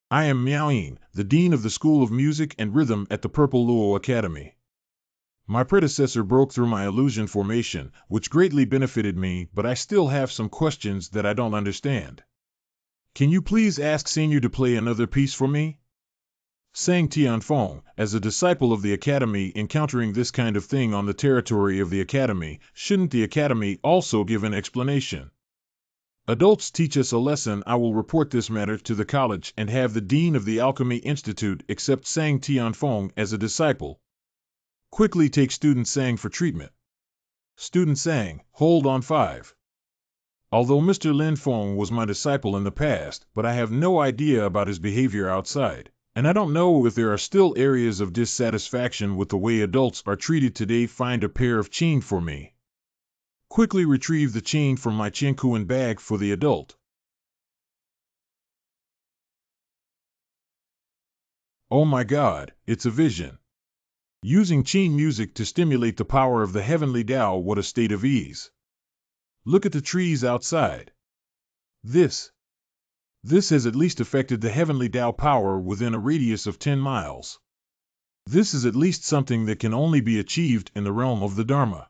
Speaker 1: I am Miaoyin, the Dean of the School of Music and Rhythm at the Purple Luo Academy. My predecessor broke through my illusion formation, which greatly benefited me, but I still have some questions that I don't understand. Can you please ask Senior to play another piece for me? Sang Tianfeng, as a disciple of the Academy encountering this kind of thing on the territory of the Academy, shouldn't the Academy also give an explanation? Adults teach us a lesson. I will report this matter to the college and have the Dean of the Alchemy Institute accept Sang Tianfeng as a disciple. Quickly take Student Sang for treatment. Student Sang, hold on 5. Although Mr. Lin Feng was my disciple in the past, but I have no idea about his behavior outside, and I don't know if there are still areas of dissatisfaction with the way adults are treated today. Find a pair of chain for me. Quickly retrieve the chain from my Chinkuan bag for the adult. Oh my God, it's a vision. Using Qin music to stimulate the power of the heavenly Tao. What a state of ease. Look at the trees outside. This has at least affected the heavenly Tao power within a radius of 10 miles. This is at least something that can only be achieved in the realm of the Dharma.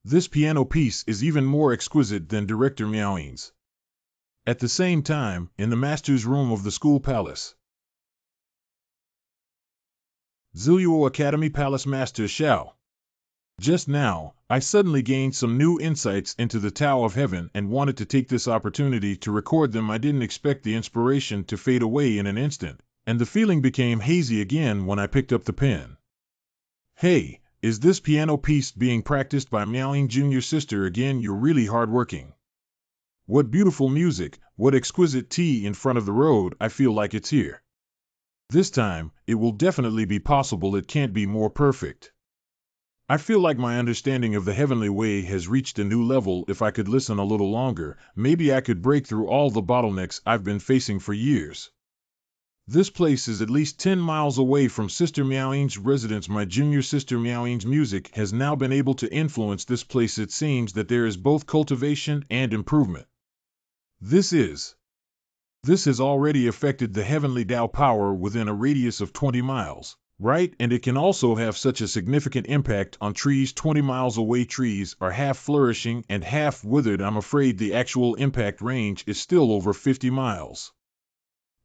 Speaker 1: This piano piece is even more exquisite than Director Miaoying's. At the same time, in the master's room of the school palace, Ziluo Academy Palace Master Xiao. Just now, I suddenly gained some new insights into the Tao of Heaven and wanted to take this opportunity to record them. I didn't expect the inspiration to fade away in an instant, and the feeling became hazy again when I picked up the pen. Hey, is this piano piece being practiced by Miaoying Jr. Sister again? You're really hardworking. What beautiful music, what exquisite tea in front of the road. I feel like it's here. This time, it will definitely be possible. It can't be more perfect. I feel like my understanding of the heavenly way has reached a new level. If I could listen a little longer, maybe I could break through all the bottlenecks I've been facing for years. This place is at least 10 miles away from Sister Miaoying's residence. My junior sister Miaoying's music has now been able to influence this place. It seems that there is both cultivation and improvement. This has already affected the heavenly Tao power within a radius of 20 miles, right? And it can also have such a significant impact on trees 20 miles away. Trees are half flourishing and half withered. I'm afraid the actual impact range is still over 50 miles.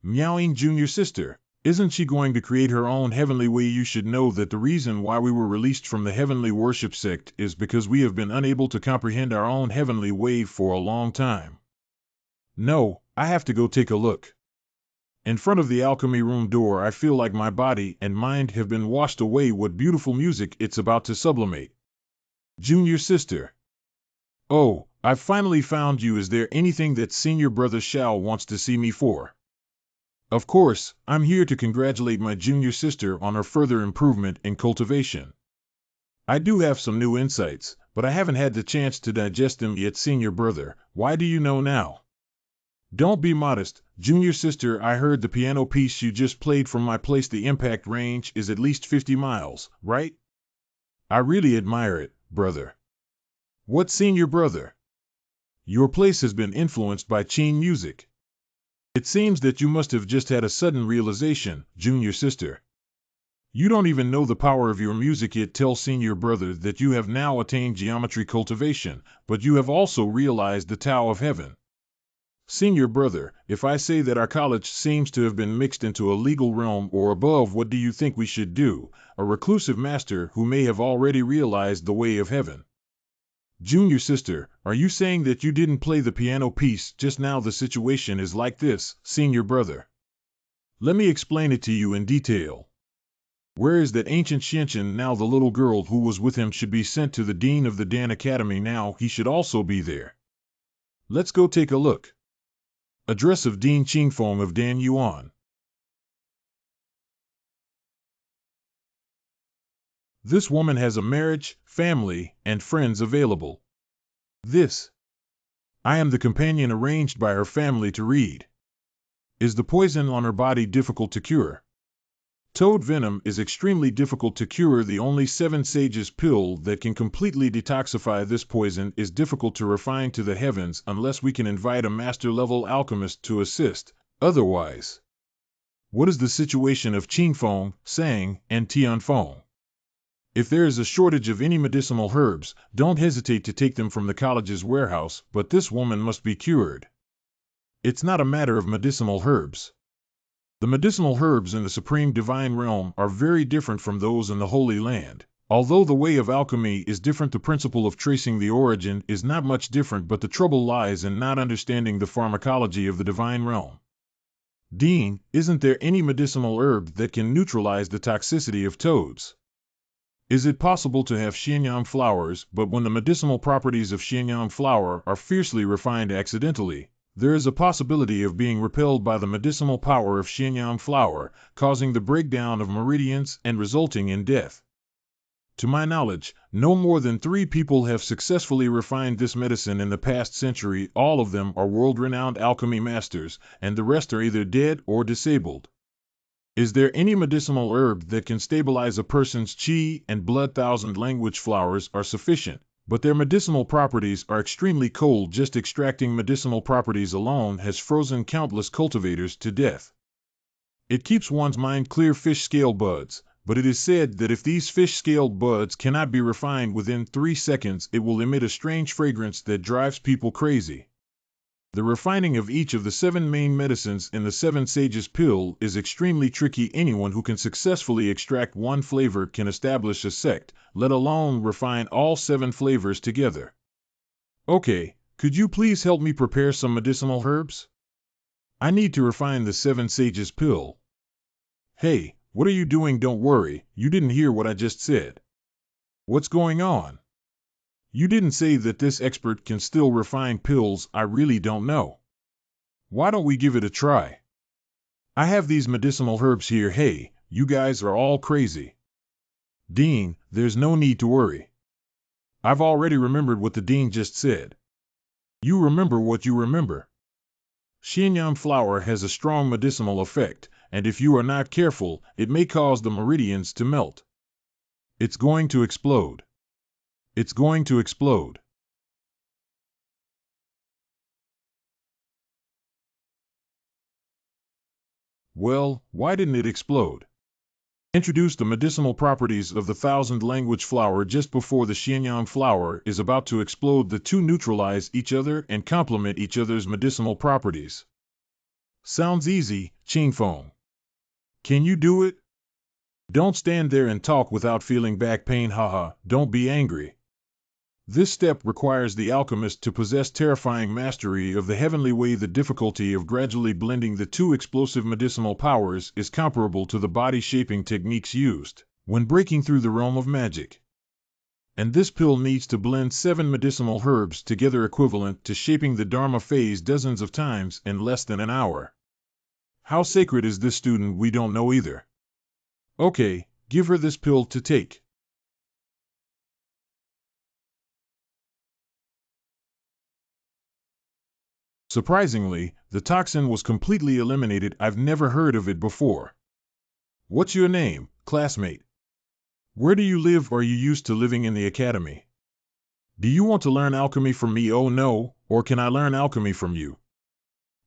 Speaker 1: Miaoying Junior Sister, isn't she going to create her own heavenly way? You should know that the reason why we were released from the heavenly worship sect is because we have been unable to comprehend our own heavenly way for a long time. No, I have to go take a look. In front of the alchemy room door, I feel like my body and mind have been washed away. What beautiful music, it's about to sublimate. Junior Sister. Oh, I've finally found you. Is there anything that Senior Brother Xiao wants to see me for? Of course, I'm here to congratulate my junior sister on her further improvement in cultivation. I do have some new insights, but I haven't had the chance to digest them yet. Senior brother, why do you know now? Don't be modest, junior sister. I heard the piano piece you just played from my place. The impact range is at least 50 miles, right? I really admire it, brother. What, senior brother? Your place has been influenced by Qin music. It seems that you must have just had a sudden realization, junior sister. You don't even know the power of your music yet. Tell senior brother that you have now attained geometry cultivation, but you have also realized the Tao of Heaven. Senior brother, if I say that our college seems to have been mixed into a legal realm or above, what do you think we should do? A reclusive master who may have already realized the way of heaven. Junior sister, are you saying that you didn't play the piano piece just now? The situation is like this, senior brother. Let me explain it to you in detail. Where is that ancient Xianqian now? The little girl who was with him should be sent to the dean of the Dan Academy now. He should also be there. Let's go take a look. Address of Dean Qingfeng of Dan Yuan. This woman has a marriage, family, and friends available. I am the companion arranged by her family to read. Is the poison on her body difficult to cure? Toad venom is extremely difficult to cure. The only 7 sages pill that can completely detoxify this poison is difficult to refine to the heavens unless we can invite a master-level alchemist to assist. Otherwise, what is the situation of Qingfeng, Sang, and Tianfeng? If there is a shortage of any medicinal herbs, don't hesitate to take them from the college's warehouse, but this woman must be cured. It's not a matter of medicinal herbs. The medicinal herbs in the Supreme Divine Realm are very different from those in the Holy Land. Although the way of alchemy is different, the principle of tracing the origin is not much different, but the trouble lies in not understanding the pharmacology of the Divine Realm. Dean, isn't there any medicinal herb that can neutralize the toxicity of toads? Is it possible to have Xianyang flowers, but when the medicinal properties of Xianyang flower are fiercely refined accidentally, there is a possibility of being repelled by the medicinal power of Xianyang flower, causing the breakdown of meridians and resulting in death. To my knowledge, no more than 3 people have successfully refined this medicine in the past century. All of them are world-renowned alchemy masters, and the rest are either dead or disabled. Is there any medicinal herb that can stabilize a person's qi and blood? 1,000 language flowers are sufficient, but their medicinal properties are extremely cold. Just extracting medicinal properties alone has frozen countless cultivators to death. It keeps one's mind clear. Fish scale buds, but it is said that if these fish-scaled buds cannot be refined within 3 seconds, it will emit a strange fragrance that drives people crazy. The refining of each of the 7 main medicines in the 7 Sages pill is extremely tricky. Anyone who can successfully extract one flavor can establish a sect, let alone refine all 7 flavors together. Okay, could you please help me prepare some medicinal herbs? I need to refine the 7 Sages pill. Hey, what are you doing? Don't worry, you didn't hear what I just said. What's going on? You didn't say that this expert can still refine pills. I really don't know. Why don't we give it a try? I have these medicinal herbs here. Hey, you guys are all crazy. Dean, there's no need to worry. I've already remembered what the Dean just said. You remember what you remember. Xianyang flower has a strong medicinal effect, and if you are not careful, it may cause the meridians to melt. It's going to explode. It's going to explode. Well, why didn't it explode? Introduce the medicinal properties of the 1,000-language flower just before the Xianyang flower is about to explode. The two neutralize each other and complement each other's medicinal properties. Sounds easy, Qingfeng. Can you do it? Don't stand there and talk without feeling back pain. Haha, don't be angry. This step requires the alchemist to possess terrifying mastery of the heavenly way. The difficulty of gradually blending the two explosive medicinal powers is comparable to the body-shaping techniques used when breaking through the realm of magic. And this pill needs to blend 7 medicinal herbs together, equivalent to shaping the Dharma phase dozens of times in less than an hour. How sacred is this, student? We don't know either. Okay, give her this pill to take. Surprisingly, the toxin was completely eliminated. I've never heard of it before. What's your name, classmate? Where do you live? Are you used to living in the academy? Do you want to learn alchemy from me? Oh no, or can I learn alchemy from you?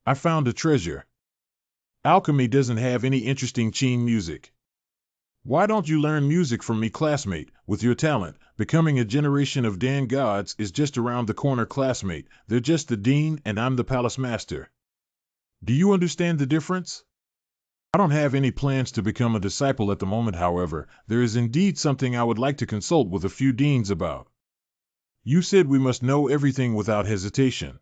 Speaker 1: I found a treasure. Alchemy doesn't have any interesting Qin music. Why don't you learn music from me, classmate? With your talent, becoming a generation of Dan gods is just around the corner, classmate. They're just the dean and I'm the palace master. Do you understand the difference? I don't have any plans to become a disciple at the moment. However, there is indeed something I would like to consult with a few deans about. You said we must know everything without hesitation.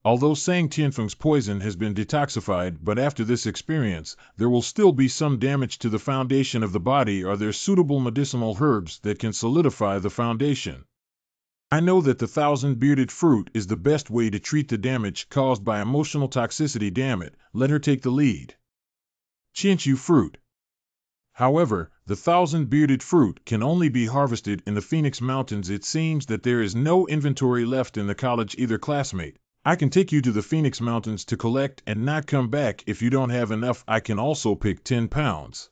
Speaker 1: Although Sang Tianfeng's poison has been detoxified, but after this experience, there will still be some damage to the foundation of the body. Are there suitable medicinal herbs that can solidify the foundation? I know that the 1,000-bearded fruit is the best way to treat the damage caused by emotional toxicity. Damn it, let her take the lead. Qianqiu fruit. However, the 1,000-bearded fruit can only be harvested in the Phoenix Mountains. It seems that there is no inventory left in the college either, classmate. I can take you to the Phoenix Mountains to collect and not come back if you don't have enough. I can also pick 10 pounds.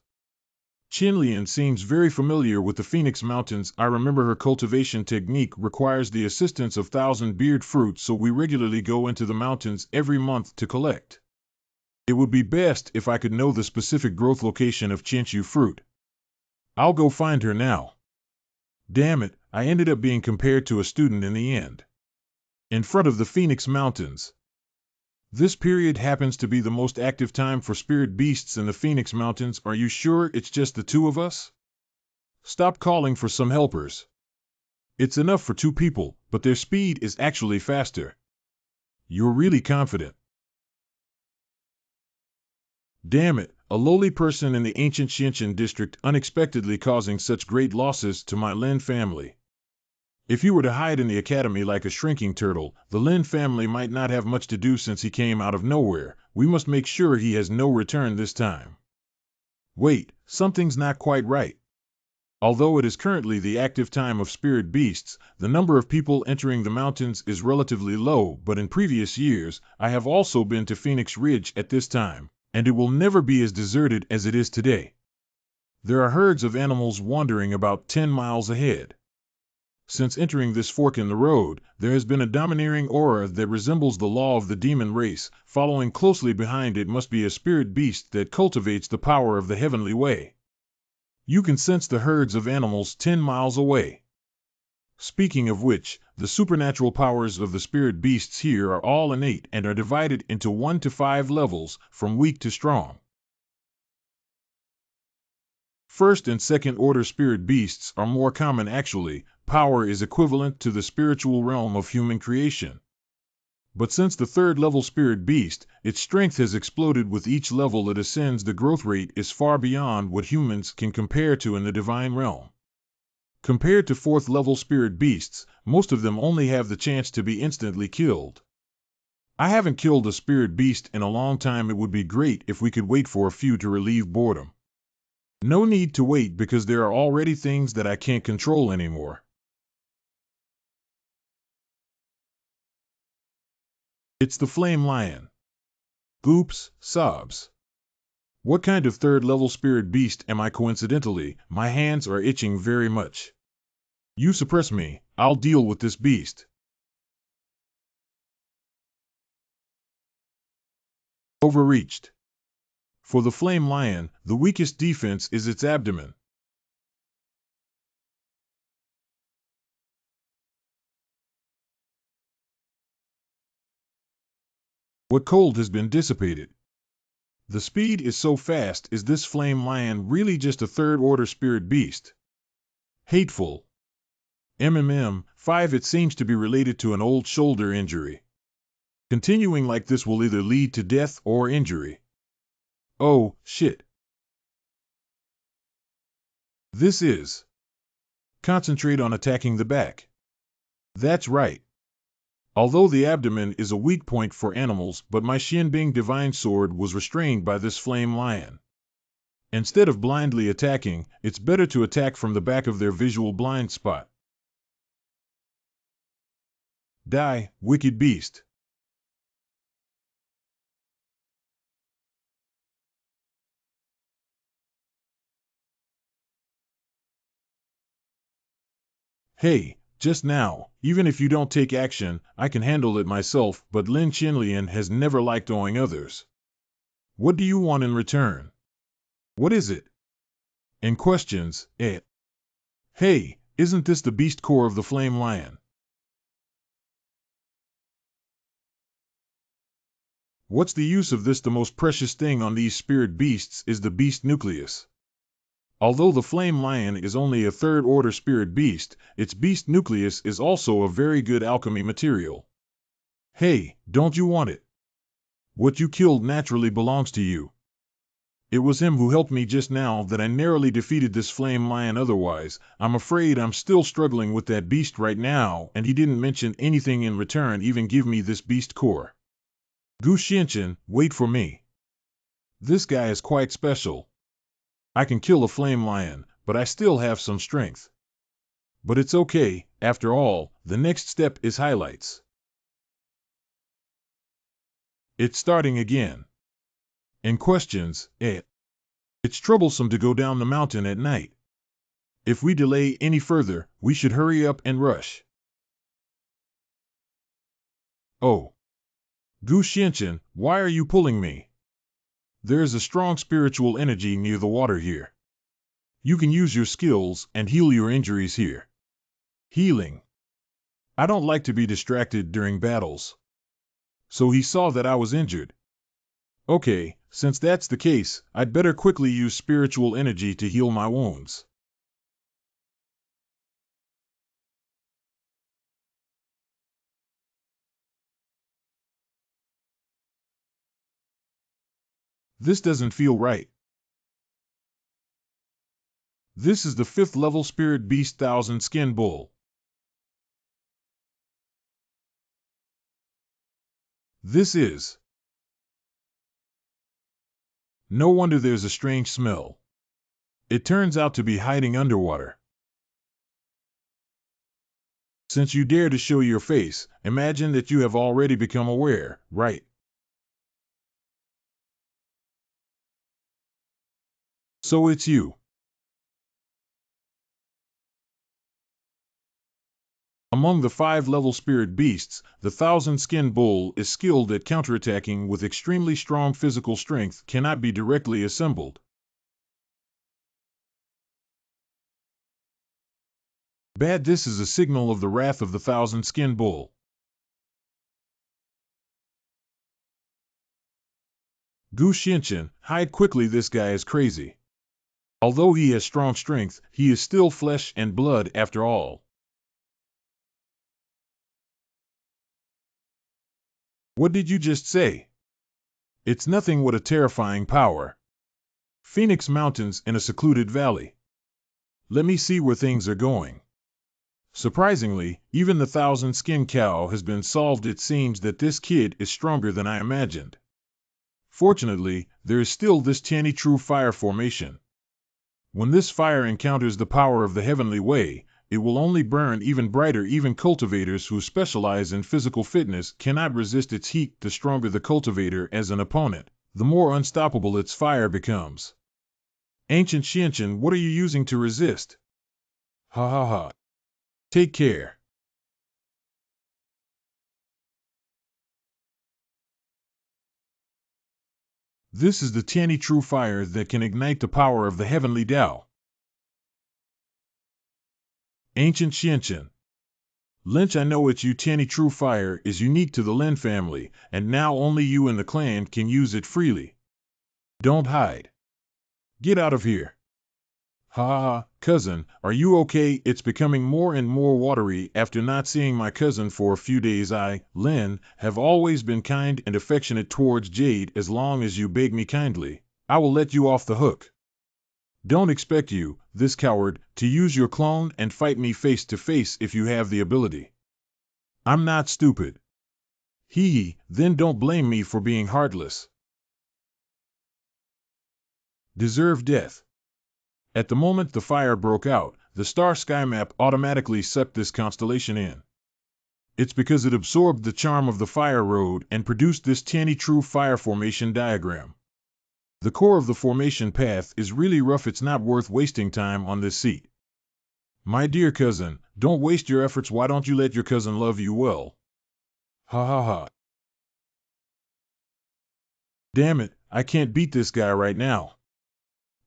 Speaker 1: Qinlian seems very familiar with the Phoenix Mountains. I remember her cultivation technique requires the assistance of 1,000-beard fruit, so we regularly go into the mountains every month to collect. It would be best if I could know the specific growth location of Qianqiu fruit. I'll go find her now. Damn it, I ended up being compared to a student in the end. In front of the Phoenix Mountains. This period happens to be the most active time for spirit beasts in the Phoenix Mountains. Are you sure it's just the 2 of us? Stop calling for some helpers. It's enough for 2 people, but their speed is actually faster. You're really confident. Damn it, a lowly person in the ancient Xianqian district unexpectedly causing such great losses to my Lin family. If you were to hide in the academy like a shrinking turtle, the Lin family might not have much to do since he came out of nowhere. We must make sure he has no return this time. Wait, something's not quite right. Although it is currently the active time of spirit beasts, the number of people entering the mountains is relatively low, but in previous years, I have also been to Phoenix Ridge at this time, and it will never be as deserted as it is today. There are herds of animals wandering about 10 miles ahead. Since entering this fork in the road, there has been a domineering aura that resembles the law of the demon race. Following closely behind it must be a spirit beast that cultivates the power of the heavenly way. You can sense the herds of animals 10 miles away. Speaking of which, the supernatural powers of the spirit beasts here are all innate and are divided into 1 to 5 levels, from weak to strong. First and second order spirit beasts are more common actually. Power is equivalent to the spiritual realm of human creation. But since the third level spirit beast, its strength has exploded with each level it ascends. The growth rate is far beyond what humans can compare to in the divine realm. Compared to fourth level spirit beasts, most of them only have the chance to be instantly killed. I haven't killed a spirit beast in a long time. It would be great if we could wait for a few to relieve boredom. No need to wait because there are already things that I can't control anymore. It's the flame lion. Oops, sobs. What kind of third level spirit beast am I? Coincidentally, my hands are itching very much. You suppress me, I'll deal with this beast. Overreached. For the flame lion, the weakest defense is its abdomen. What cold has been dissipated? The speed is so fast. Is this flame lion really just a third order spirit beast? Hateful. 5 It seems to be related to an old shoulder injury. Continuing like this will either lead to death or injury. Oh, shit. This is. Concentrate on attacking the back. That's right. Although the abdomen is a weak point for animals, but my Xianbing divine sword was restrained by this flame lion. Instead of blindly attacking, it's better to attack from the back of their visual blind spot. Die, wicked beast. Hey, just now, even if you don't take action, I can handle it myself, but Lin Chinlian has never liked owing others. What do you want in return? What is it? In questions, Hey, isn't this the beast core of the flame lion? What's the use of this? The most precious thing on these spirit beasts is the beast nucleus. Although the flame lion is only a third order spirit beast, its beast nucleus is also a very good alchemy material. Hey, don't you want it? What you killed naturally belongs to you. It was him who helped me just now that I narrowly defeated this flame lion. Otherwise, I'm afraid I'm still struggling with that beast right now, and he didn't mention anything in return, even give me this beast core. Gu Xianchen, wait for me. This guy is quite special. I can kill a flame lion, but I still have some strength. But it's okay, after all, the next step is highlights. It's starting again. In questions, It's troublesome to go down the mountain at night. If we delay any further, we should hurry up and rush. Oh. Gu Xianchen, why are you pulling me? There is a strong spiritual energy near the water here. You can use your skills and heal your injuries here. Healing. I don't like to be distracted during battles. So he saw that I was injured. Okay, since that's the case, I'd better quickly use spiritual energy to heal my wounds. This doesn't feel right. This is the 5th level spirit beast 1000 skin bull. This is. No wonder there's a strange smell. It turns out to be hiding underwater. Since you dare to show your face, imagine that you have already become aware, right? So it's you. Among the 5-level spirit beasts, the 1000 skin bull is skilled at counterattacking with extremely strong physical strength, cannot be directly assembled. Bad, this is a signal of the wrath of the thousand-skinned bull. Gu Xianqian, hide quickly, this guy is crazy. Although he has strong strength, he is still flesh and blood after all. What did you just say? It's nothing but a terrifying power. Phoenix Mountains in a secluded valley. Let me see where things are going. Surprisingly, even the thousand-skin cow has been solved. It seems that this kid is stronger than I imagined. Fortunately, there is still this Tian true fire formation. When this fire encounters the power of the heavenly way, it will only burn even brighter. Even cultivators who specialize in physical fitness cannot resist its heat. The stronger the cultivator as an opponent, the more unstoppable its fire becomes. Ancient Xianqian, what are you using to resist? Ha ha ha. Take care. This is the Tian true fire that can ignite the power of the heavenly Tao. Ancient Xianqian. Lynch, I know it's you. Tian true fire is unique to the Lin family, and now only you and the clan can use it freely. Don't hide. Get out of here. Ha ha ha, cousin, are you okay? It's becoming more and more watery after not seeing my cousin for a few days. I, Lin, have always been kind and affectionate towards Jade. As long as you beg me kindly, I will let you off the hook. Don't expect you, this coward, to use your clone and fight me face to face if you have the ability. I'm not stupid. Hee, then don't blame me for being heartless. Deserve death. At the moment the fire broke out, the star sky map automatically sucked this constellation in. It's because it absorbed the charm of the fire road and produced this Tian true fire formation diagram. The core of the formation path is really rough. It's not worth wasting time on this seat. My dear cousin, don't waste your efforts. Why don't you let your cousin love you well? Ha ha ha. Damn it, I can't beat this guy right now.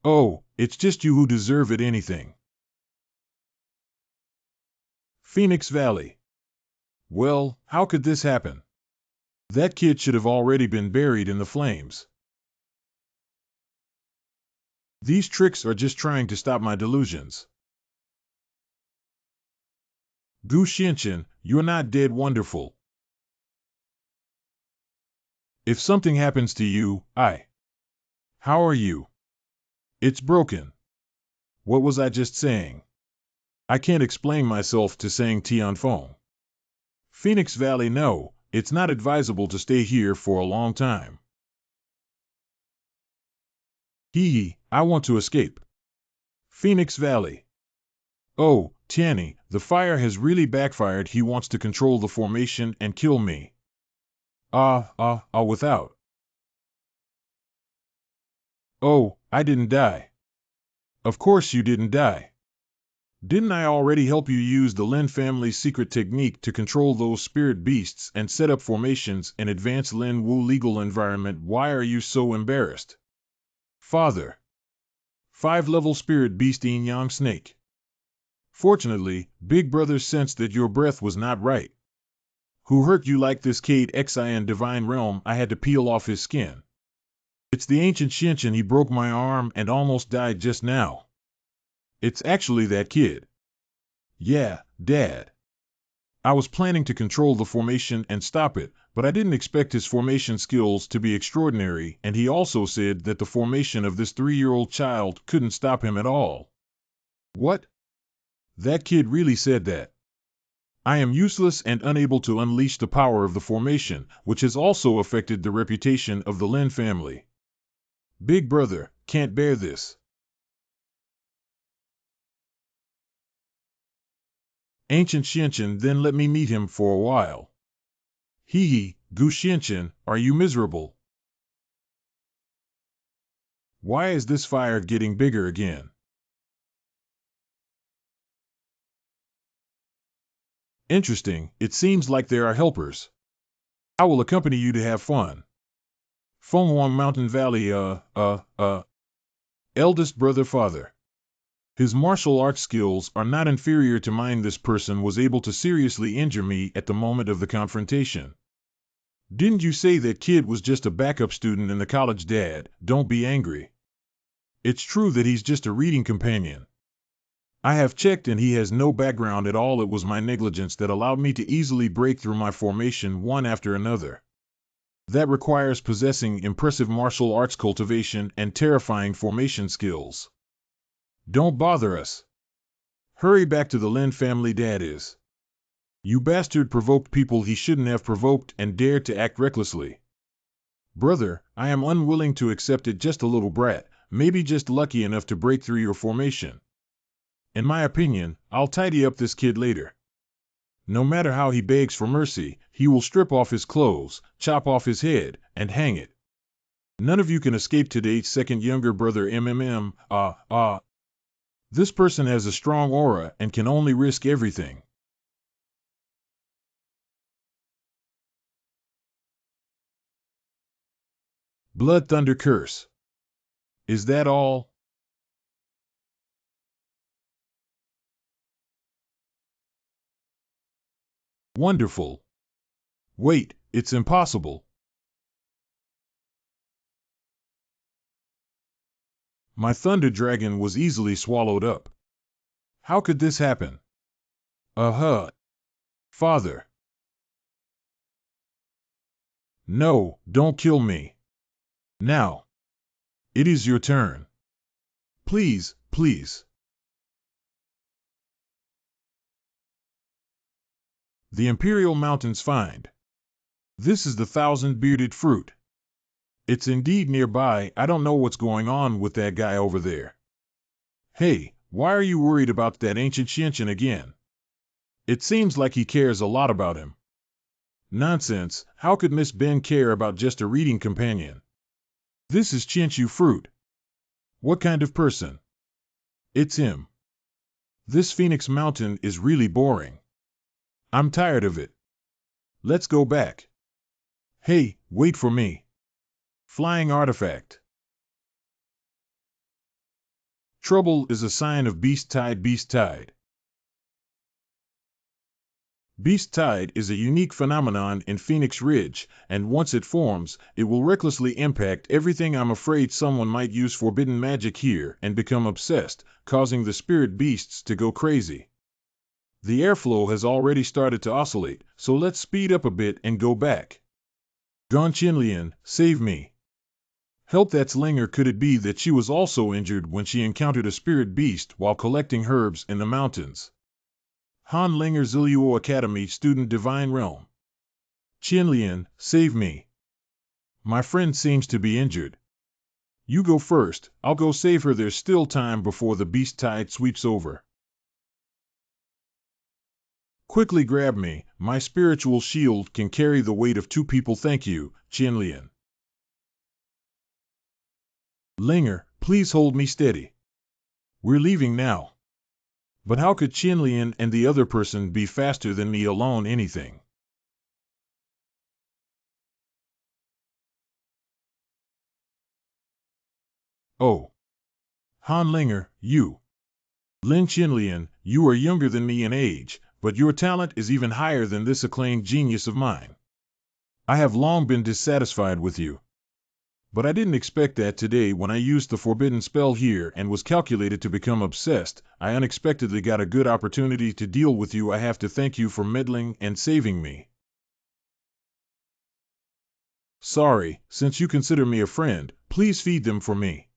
Speaker 1: Oh, it's just you who deserve it. Anything. Phoenix Valley. Well, how could this happen? That kid should have already been buried in the flames. These tricks are just trying to stop my delusions. Gu Xianqian, you're not dead. Wonderful. If something happens to you, How are you? It's broken. What was I just saying? I can't explain myself to saying Tianfeng. Phoenix Valley, no, it's not advisable to stay here for a long time. Hee, I want to escape. Phoenix Valley. Oh, Tianny, the fire has really backfired. He wants to control the formation and kill me. Without. Oh, I didn't die. Of course you didn't die. Didn't I already help you use the Lin family's secret technique to control those spirit beasts and set up formations in advanced Lin Wu legal environment? Why are you so embarrassed? Father. 5-level spirit beast Yin Yang snake. Fortunately, Big Brother sensed that your breath was not right. Who hurt you like this? Cade Xian divine realm. I had to peel off his skin. It's the ancient Xianqian. He broke my arm and almost died just now. It's actually that kid. Yeah, Dad. I was planning to control the formation and stop it, but I didn't expect his formation skills to be extraordinary, and he also said that the formation of this 3-year-old child couldn't stop him at all. What? That kid really said that. I am useless and unable to unleash the power of the formation, which has also affected the reputation of the Lin family. Big Brother can't bear this. Ancient Xianqian, then let me meet him for a while. Hee, Gu Xianqian, are you miserable? Why is this fire getting bigger again? Interesting, it seems like there are helpers. I will accompany you to have fun. Fenghuang Mountain Valley, eldest brother father. His martial arts skills are not inferior to mine. This person was able to seriously injure me at the moment of the confrontation. Didn't you say that kid was just a backup student in the college, Dad? Don't be angry. It's true that he's just a reading companion. I have checked and he has no background at all. It was my negligence that allowed me to easily break through my formation one after another. That requires possessing impressive martial arts cultivation and terrifying formation skills. Don't bother us. Hurry back to the Lin family, Dad is. You bastard provoked people he shouldn't have provoked and dared to act recklessly. Brother, I am unwilling to accept it. Just a little brat, maybe just lucky enough to break through your formation. In my opinion, I'll tidy up this kid later. No matter how he begs for mercy, he will strip off his clothes, chop off his head, and hang it. None of you can escape today. Second younger brother This person has a strong aura and can only risk everything. Blood Thunder Curse. Is that all? Wonderful. Wait, it's impossible. My Thunder Dragon was easily swallowed up. How could this happen? Father. No, don't kill me. Now. It is your turn. Please, please. The Imperial Mountains find. This is the thousand-bearded fruit. It's indeed nearby. I don't know what's going on with that guy over there. Hey, why are you worried about that ancient Xian again? It seems like he cares a lot about him. Nonsense, how could Miss Ben care about just a reading companion? This is Qianqiu fruit. What kind of person? It's him. This Phoenix Mountain is really boring. I'm tired of it. Let's go back. Hey, wait for me. Flying artifact. Trouble is a sign of beast tide. Beast tide. Beast tide is a unique phenomenon in Phoenix Ridge, and once it forms, it will recklessly impact everything. I'm afraid someone might use forbidden magic here and become obsessed, causing the spirit beasts to go crazy. The airflow has already started to oscillate, so let's speed up a bit and go back. Gon Qinlian, save me. Help, that's Linger. Could it be that she was also injured when she encountered a spirit beast while collecting herbs in the mountains? Han Linger, Ziluo Academy student, Divine Realm. Qinlian, save me. My friend seems to be injured. You go first, I'll go save her. There's still time before the beast tide sweeps over. Quickly grab me, my spiritual shield can carry the weight of 2 people. Thank you, Qinlian. Linger, please hold me steady. We're leaving now. But how could Qinlian and the other person be faster than me alone? Anything. Oh. Han Linger, you. Lin Qinlian, you are younger than me in age, but your talent is even higher than this acclaimed genius of mine. I have long been dissatisfied with you. But I didn't expect that today when I used the forbidden spell here and was calculated to become obsessed. I unexpectedly got a good opportunity to deal with you. I have to thank you for meddling and saving me. Sorry, since you consider me a friend, please feed them for me.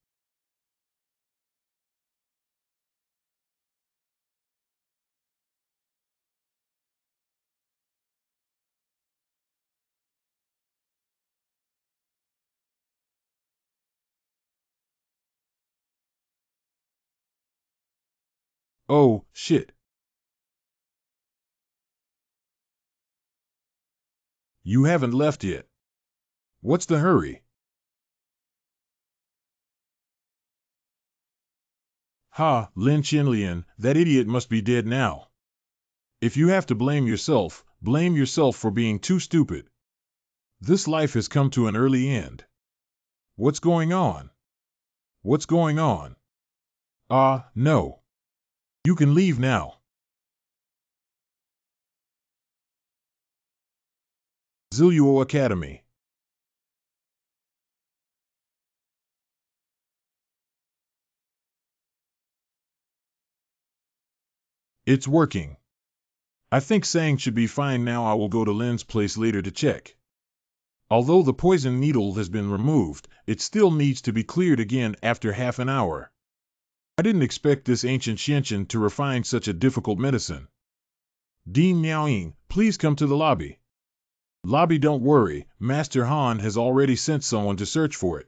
Speaker 1: Oh, shit. You haven't left yet. What's the hurry? Ha, Lin Qinlian, that idiot must be dead now. If you have to blame yourself for being too stupid. This life has come to an early end. What's going on? What's going on? No. You can leave now. Luo Academy. It's working. I think Sang should be fine now. I will go to Lin's place later to check. Although the poison needle has been removed, it still needs to be cleared again after half an hour. I didn't expect this ancient Xianchen to refine such a difficult medicine. Dean Miaoying, please come to the lobby. Lobby, don't worry, Master Han has already sent someone to search for it.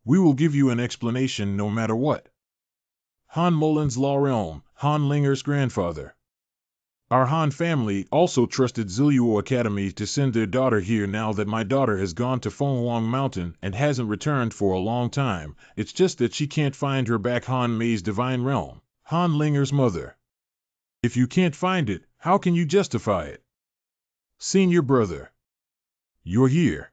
Speaker 1: We will give you an explanation no matter what. Han Mullins Law Realm, Han Linger's grandfather. Our Han family also trusted Luo Academy to send their daughter here. Now that my daughter has gone to Fenghuang Mountain and hasn't returned for a long time, it's just that she can't find her back. Han Mei's divine realm, Han Linger's mother. If you can't find it, how can you justify it? Senior brother. You're here.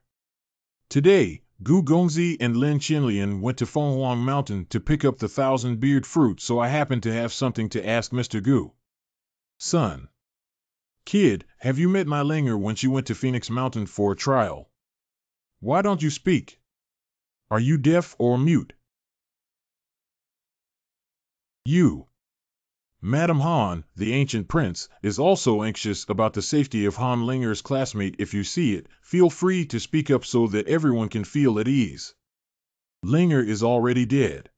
Speaker 1: Today, Gu Gongzi and Lin Qinlian went to Fenghuang Mountain to pick up the 1,000-beard fruit, so I happen to have something to ask Mr. Gu. Son. Kid, have you met my Linger when she went to Phoenix Mountain for a trial? Why don't you speak? Are you deaf or mute? You. Madam Han, the ancient prince, is also anxious about the safety of Han Linger's classmate. If you see it, feel free to speak up so that everyone can feel at ease. Linger is already dead.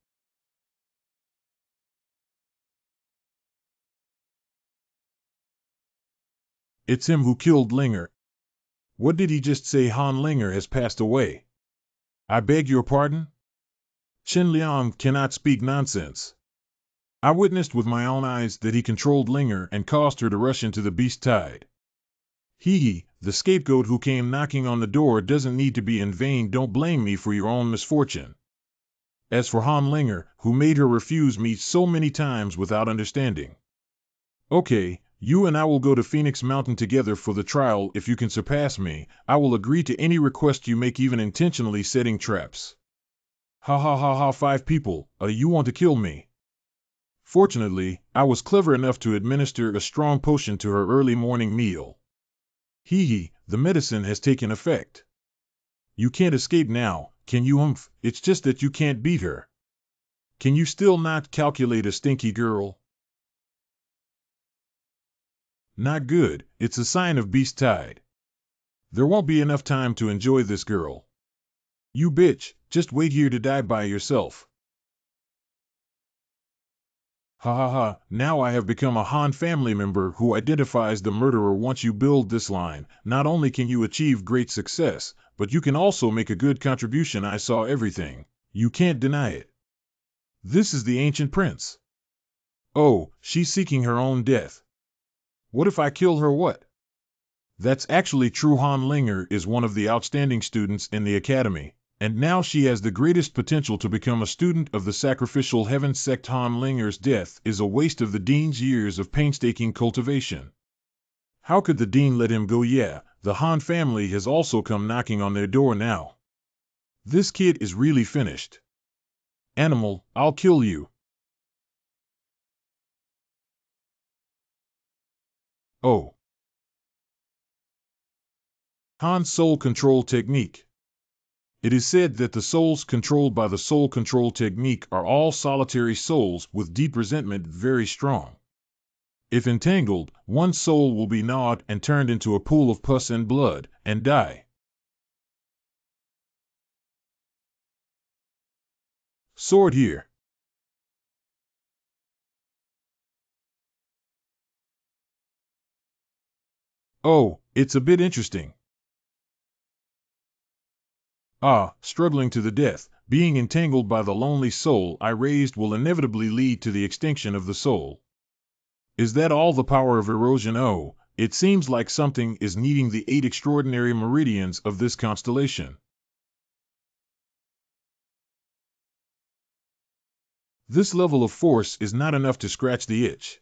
Speaker 1: It's him who killed Linger. What did he just say? Han Linger has passed away. I beg your pardon? Chen Liang cannot speak nonsense. I witnessed with my own eyes that he controlled Linger and caused her to rush into the beast tide. He, the scapegoat who came knocking on the door, doesn't need to be in vain. Don't blame me for your own misfortune. As for Han Linger, who made her refuse me so many times without understanding. Okay, you and I will go to Phoenix Mountain together for the trial. If you can surpass me, I will agree to any request you make, even intentionally setting traps. Ha ha ha ha, 5 people, you want to kill me? Fortunately, I was clever enough to administer a strong potion to her early morning meal. The medicine has taken effect. You can't escape now, can you? It's just that you can't beat her. Can you still not calculate a stinky girl? Not good, it's a sign of beast tide. There won't be enough time to enjoy this girl. You bitch, just wait here to die by yourself. Ha ha ha, now I have become a Han family member who identifies the murderer. Once you build this line, not only can you achieve great success, but you can also make a good contribution. I saw everything. You can't deny it. This is the ancient prince. Oh, she's seeking her own death. What if I kill her? What? That's actually true. Han Linger is one of the outstanding students in the academy, and now she has the greatest potential to become a student of the Sacrificial Heaven Sect. Han Linger's death is a waste of the dean's years of painstaking cultivation. How could the dean let him go? Yeah, the Han family has also come knocking on their door now. This kid is really finished. Animal, I'll kill you. Oh. Han's soul control technique. It is said that the souls controlled by the soul control technique are all solitary souls with deep resentment, very strong. If entangled, one soul will be gnawed and turned into a pool of pus and blood, and die. Sword here. Oh, it's a bit interesting. Struggling to the death, being entangled by the lonely soul I raised will inevitably lead to the extinction of the soul. Is that all the power of erosion? Oh, it seems like something is needing the 8 extraordinary meridians of this constellation. This level of force is not enough to scratch the itch.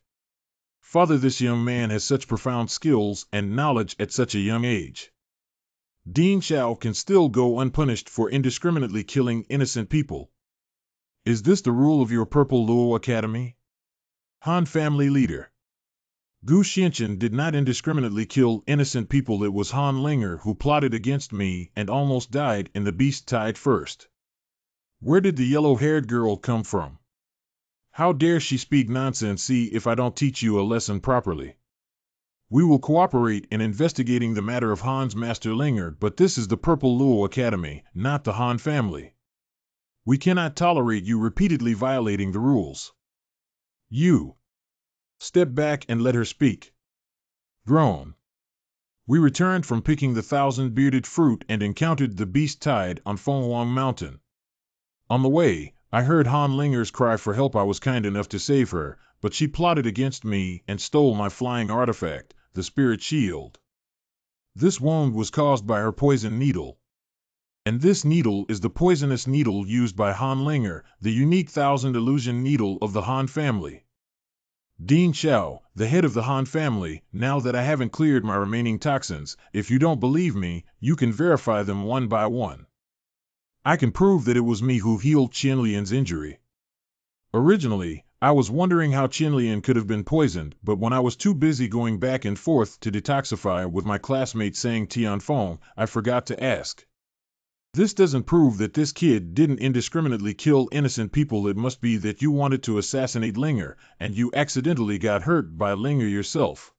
Speaker 1: Father, this young man has such profound skills and knowledge at such a young age. Dean Xiao can still go unpunished for indiscriminately killing innocent people. Is this the rule of your Purple Luo Academy? Han family leader. Gu Xianqian did not indiscriminately kill innocent people. It was Han Linger who plotted against me and almost died in the beast tide first. Where did the yellow-haired girl come from? How dare she speak nonsense? See if I don't teach you a lesson properly. We will cooperate in investigating the matter of Han's master Linger, but this is the Purple Luo Academy, not the Han family. We cannot tolerate you repeatedly violating the rules. You. Step back and let her speak. Groan. We returned from picking the 1,000-bearded fruit and encountered the beast tide on Fenghuang Mountain. On the way, I heard Han Linger's cry for help. I was kind enough to save her, but she plotted against me and stole my flying artifact, the spirit shield. This wound was caused by her poison needle. And this needle is the poisonous needle used by Han Linger, the unique 1,000 illusion needle of the Han family. Dean Xiao, the head of the Han family, now that I haven't cleared my remaining toxins, if you don't believe me, you can verify them one by one. I can prove that it was me who healed Qianlian's injury. Originally, I was wondering how Qianlian could have been poisoned, but when I was too busy going back and forth to detoxify with my classmate saying Tianfeng, I forgot to ask. This doesn't prove that this kid didn't indiscriminately kill innocent people. It must be that you wanted to assassinate Linger, and you accidentally got hurt by Linger yourself.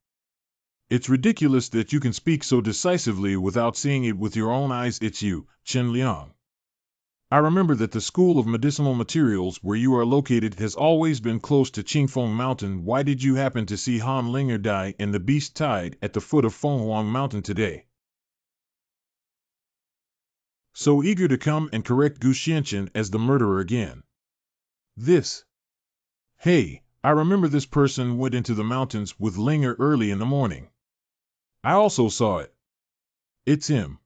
Speaker 1: It's ridiculous that you can speak so decisively without seeing it with your own eyes. It's you, Chen Liang. I remember that the School of Medicinal Materials where you are located has always been close to Qingfeng Mountain. Why did you happen to see Han Linger die in the beast tide at the foot of Fenghuang Mountain today? So eager to come and correct Gu Xianqian as the murderer again. This. Hey, I remember this person went into the mountains with Linger early in the morning. I also saw it. It's him.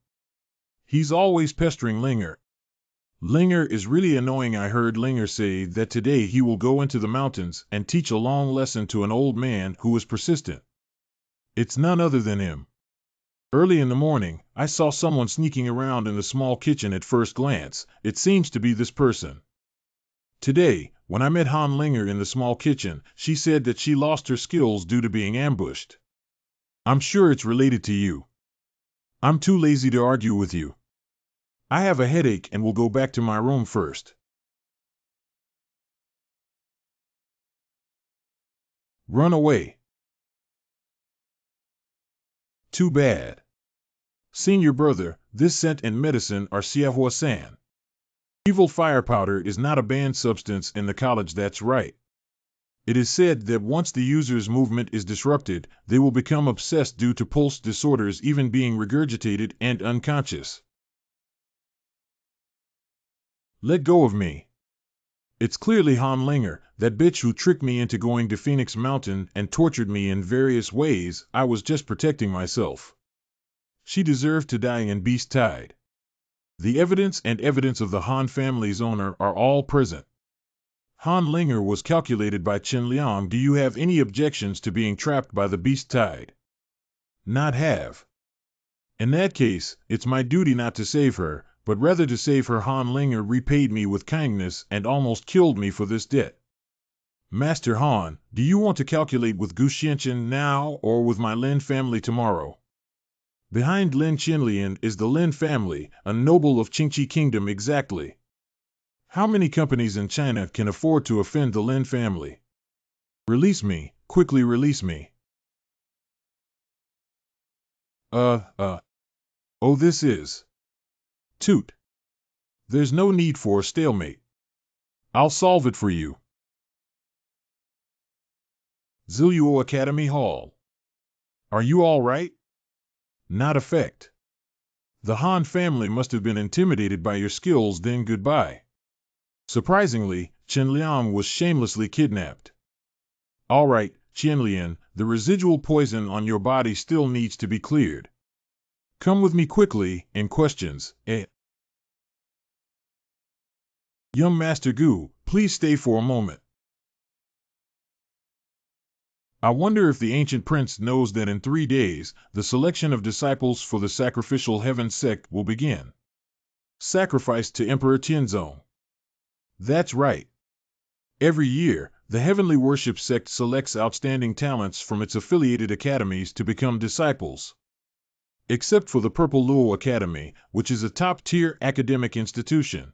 Speaker 1: He's always pestering Linger. Linger is really annoying. I heard Linger say that today he will go into the mountains and teach a long lesson to an old man who is persistent. It's none other than him. Early in the morning, I saw someone sneaking around in the small kitchen. At first glance, it seems to be this person. Today, when I met Han Linger in the small kitchen, she said that she lost her skills due to being ambushed. I'm sure it's related to you. I'm too lazy to argue with you. I have a headache and will go back to my room first. Run away. Too bad. Senior brother, this scent and medicine are Xiaohua-san. Evil fire powder is not a banned substance in the college. That's right. It is said that once the user's movement is disrupted, they will become obsessed due to pulse disorders, even being regurgitated and unconscious. Let go of me. It's clearly Han Linger, that bitch who tricked me into going to Phoenix Mountain and tortured me in various ways. I was just protecting myself. She deserved to die in beast tide. The evidence and evidence of the Han family's owner are all present. Han Linger was calculated by Chen Liang. Do you have any objections to being trapped by the beast tide? Not have. In that case, it's my duty not to save her, but rather to save her. Han Linger repaid me with kindness and almost killed me for this debt. Master Han, do you want to calculate with Gu Xianqian now or with my Lin family tomorrow? Behind Lin Qianlian is the Lin family, a noble of Qingqi Kingdom. Exactly. How many companies in China can afford to offend the Lin family? Release me, quickly release me. Oh, this is. Toot. There's no need for a stalemate. I'll solve it for you. Ziluo Academy Hall. Are you all right? Not effect. The Han family must have been intimidated by your skills. Then goodbye. Surprisingly, Chen Liang was shamelessly kidnapped. All right, Qianlian, the residual poison on your body still needs to be cleared. Come with me quickly, in questions, Young Master Gu, please stay for a moment. I wonder if the ancient prince knows that in 3 days, the selection of disciples for the sacrificial heaven sect will begin. Sacrifice to Emperor Tianzong. That's right. Every year, the Heavenly Worship Sect selects outstanding talents from its affiliated academies to become disciples. Except for the Purple Luo Academy, which is a top-tier academic institution.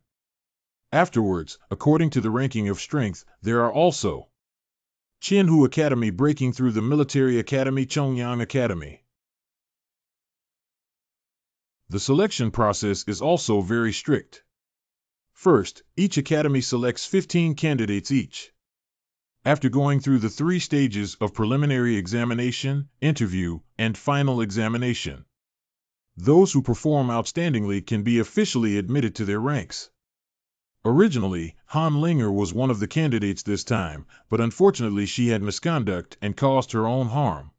Speaker 1: Afterwards, according to the ranking of strength, there are also Qianhu Academy breaking through the Military Academy, Chongyang Academy. The selection process is also very strict. First, each academy selects 15 candidates each. After going through the 3 stages of preliminary examination, interview, and final examination, those who perform outstandingly can be officially admitted to their ranks. Originally, Hongmeng was one of the candidates this time, but unfortunately she had misconduct and caused her own harm.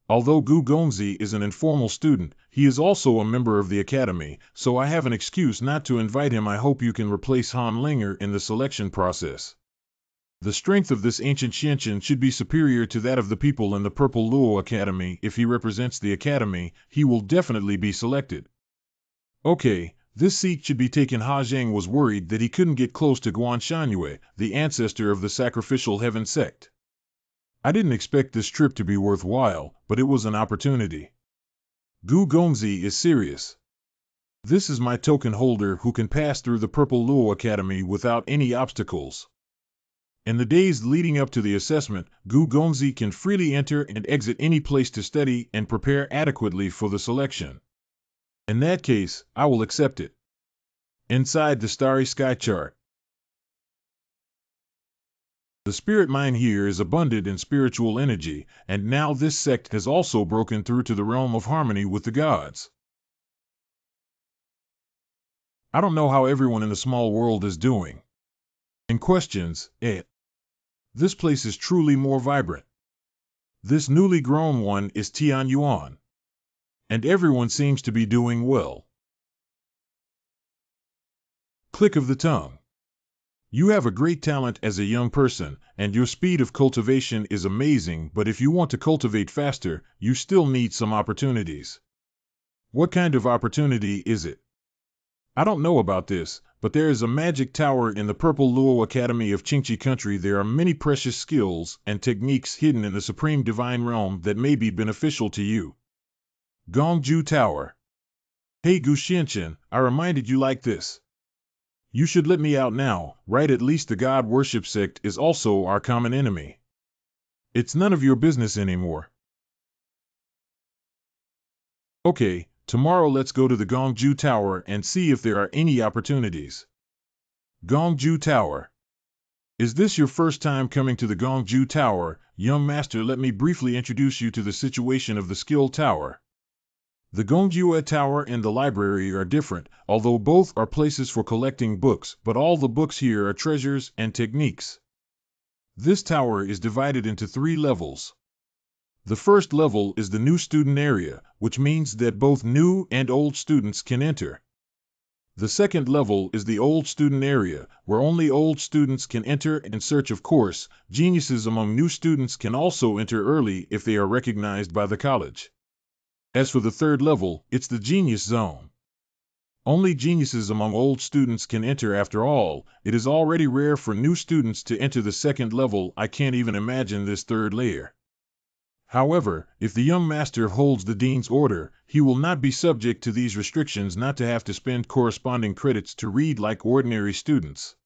Speaker 1: Although Gu Gongzi is an informal student, he is also a member of the academy, so I have an excuse not to invite him. I hope you can replace Hongmeng in the selection process. The strength of this ancient Xianchen should be superior to that of the people in the Purple Luo Academy. If he represents the academy, he will definitely be selected. Okay, this seat should be taken. Ha Zheng was worried that he couldn't get close to Guanshangyue, the ancestor of the Sacrificial Heaven sect. I didn't expect this trip to be worthwhile, but it was an opportunity. Gu Gongzi is serious. This is my token holder who can pass through the Purple Luo Academy without any obstacles. In the days leading up to the assessment, Gu Gongzi can freely enter and exit any place to study and prepare adequately for the selection. In that case, I will accept it. Inside the starry sky chart. The spirit mine here is abundant in spiritual energy, and now this sect has also broken through to the realm of harmony with the gods. I don't know how everyone in the small world is doing. In questions, this place is truly more vibrant. This newly grown one is Tian Yuan. And everyone seems to be doing well. Click of the tongue. You have a great talent as a young person, and your speed of cultivation is amazing, but if you want to cultivate faster, you still need some opportunities. What kind of opportunity is it? I don't know about this, but there is a magic tower in the Purple Luo Academy of Qingqi Country. There are many precious skills and techniques hidden in the Supreme Divine Realm that may be beneficial to you. Gongju Tower. Hey Gu Xianchen, I reminded you like this. You should let me out now, right? At least the God Worship Sect is also our common enemy. It's none of your business anymore. Okay, tomorrow let's go to the Gongju Tower and see if there are any opportunities. Gongju Tower. Is this your first time coming to the Gongju Tower, young master? Let me briefly introduce you to the situation of the Skill Tower. The Gongjue Tower and the library are different, although both are places for collecting books, but all the books here are treasures and techniques. This tower is divided into 3 levels. The first level is the new student area, which means that both new and old students can enter. The second level is the old student area, where only old students can enter in search of course. Geniuses among new students can also enter early if they are recognized by the college. As for the third level, it's the genius zone. Only geniuses among old students can enter. After all, it is already rare for new students to enter the second level. I can't even imagine this third layer. However, if the young master holds the dean's order, he will not be subject to these restrictions not to have to spend corresponding credits to read like ordinary students.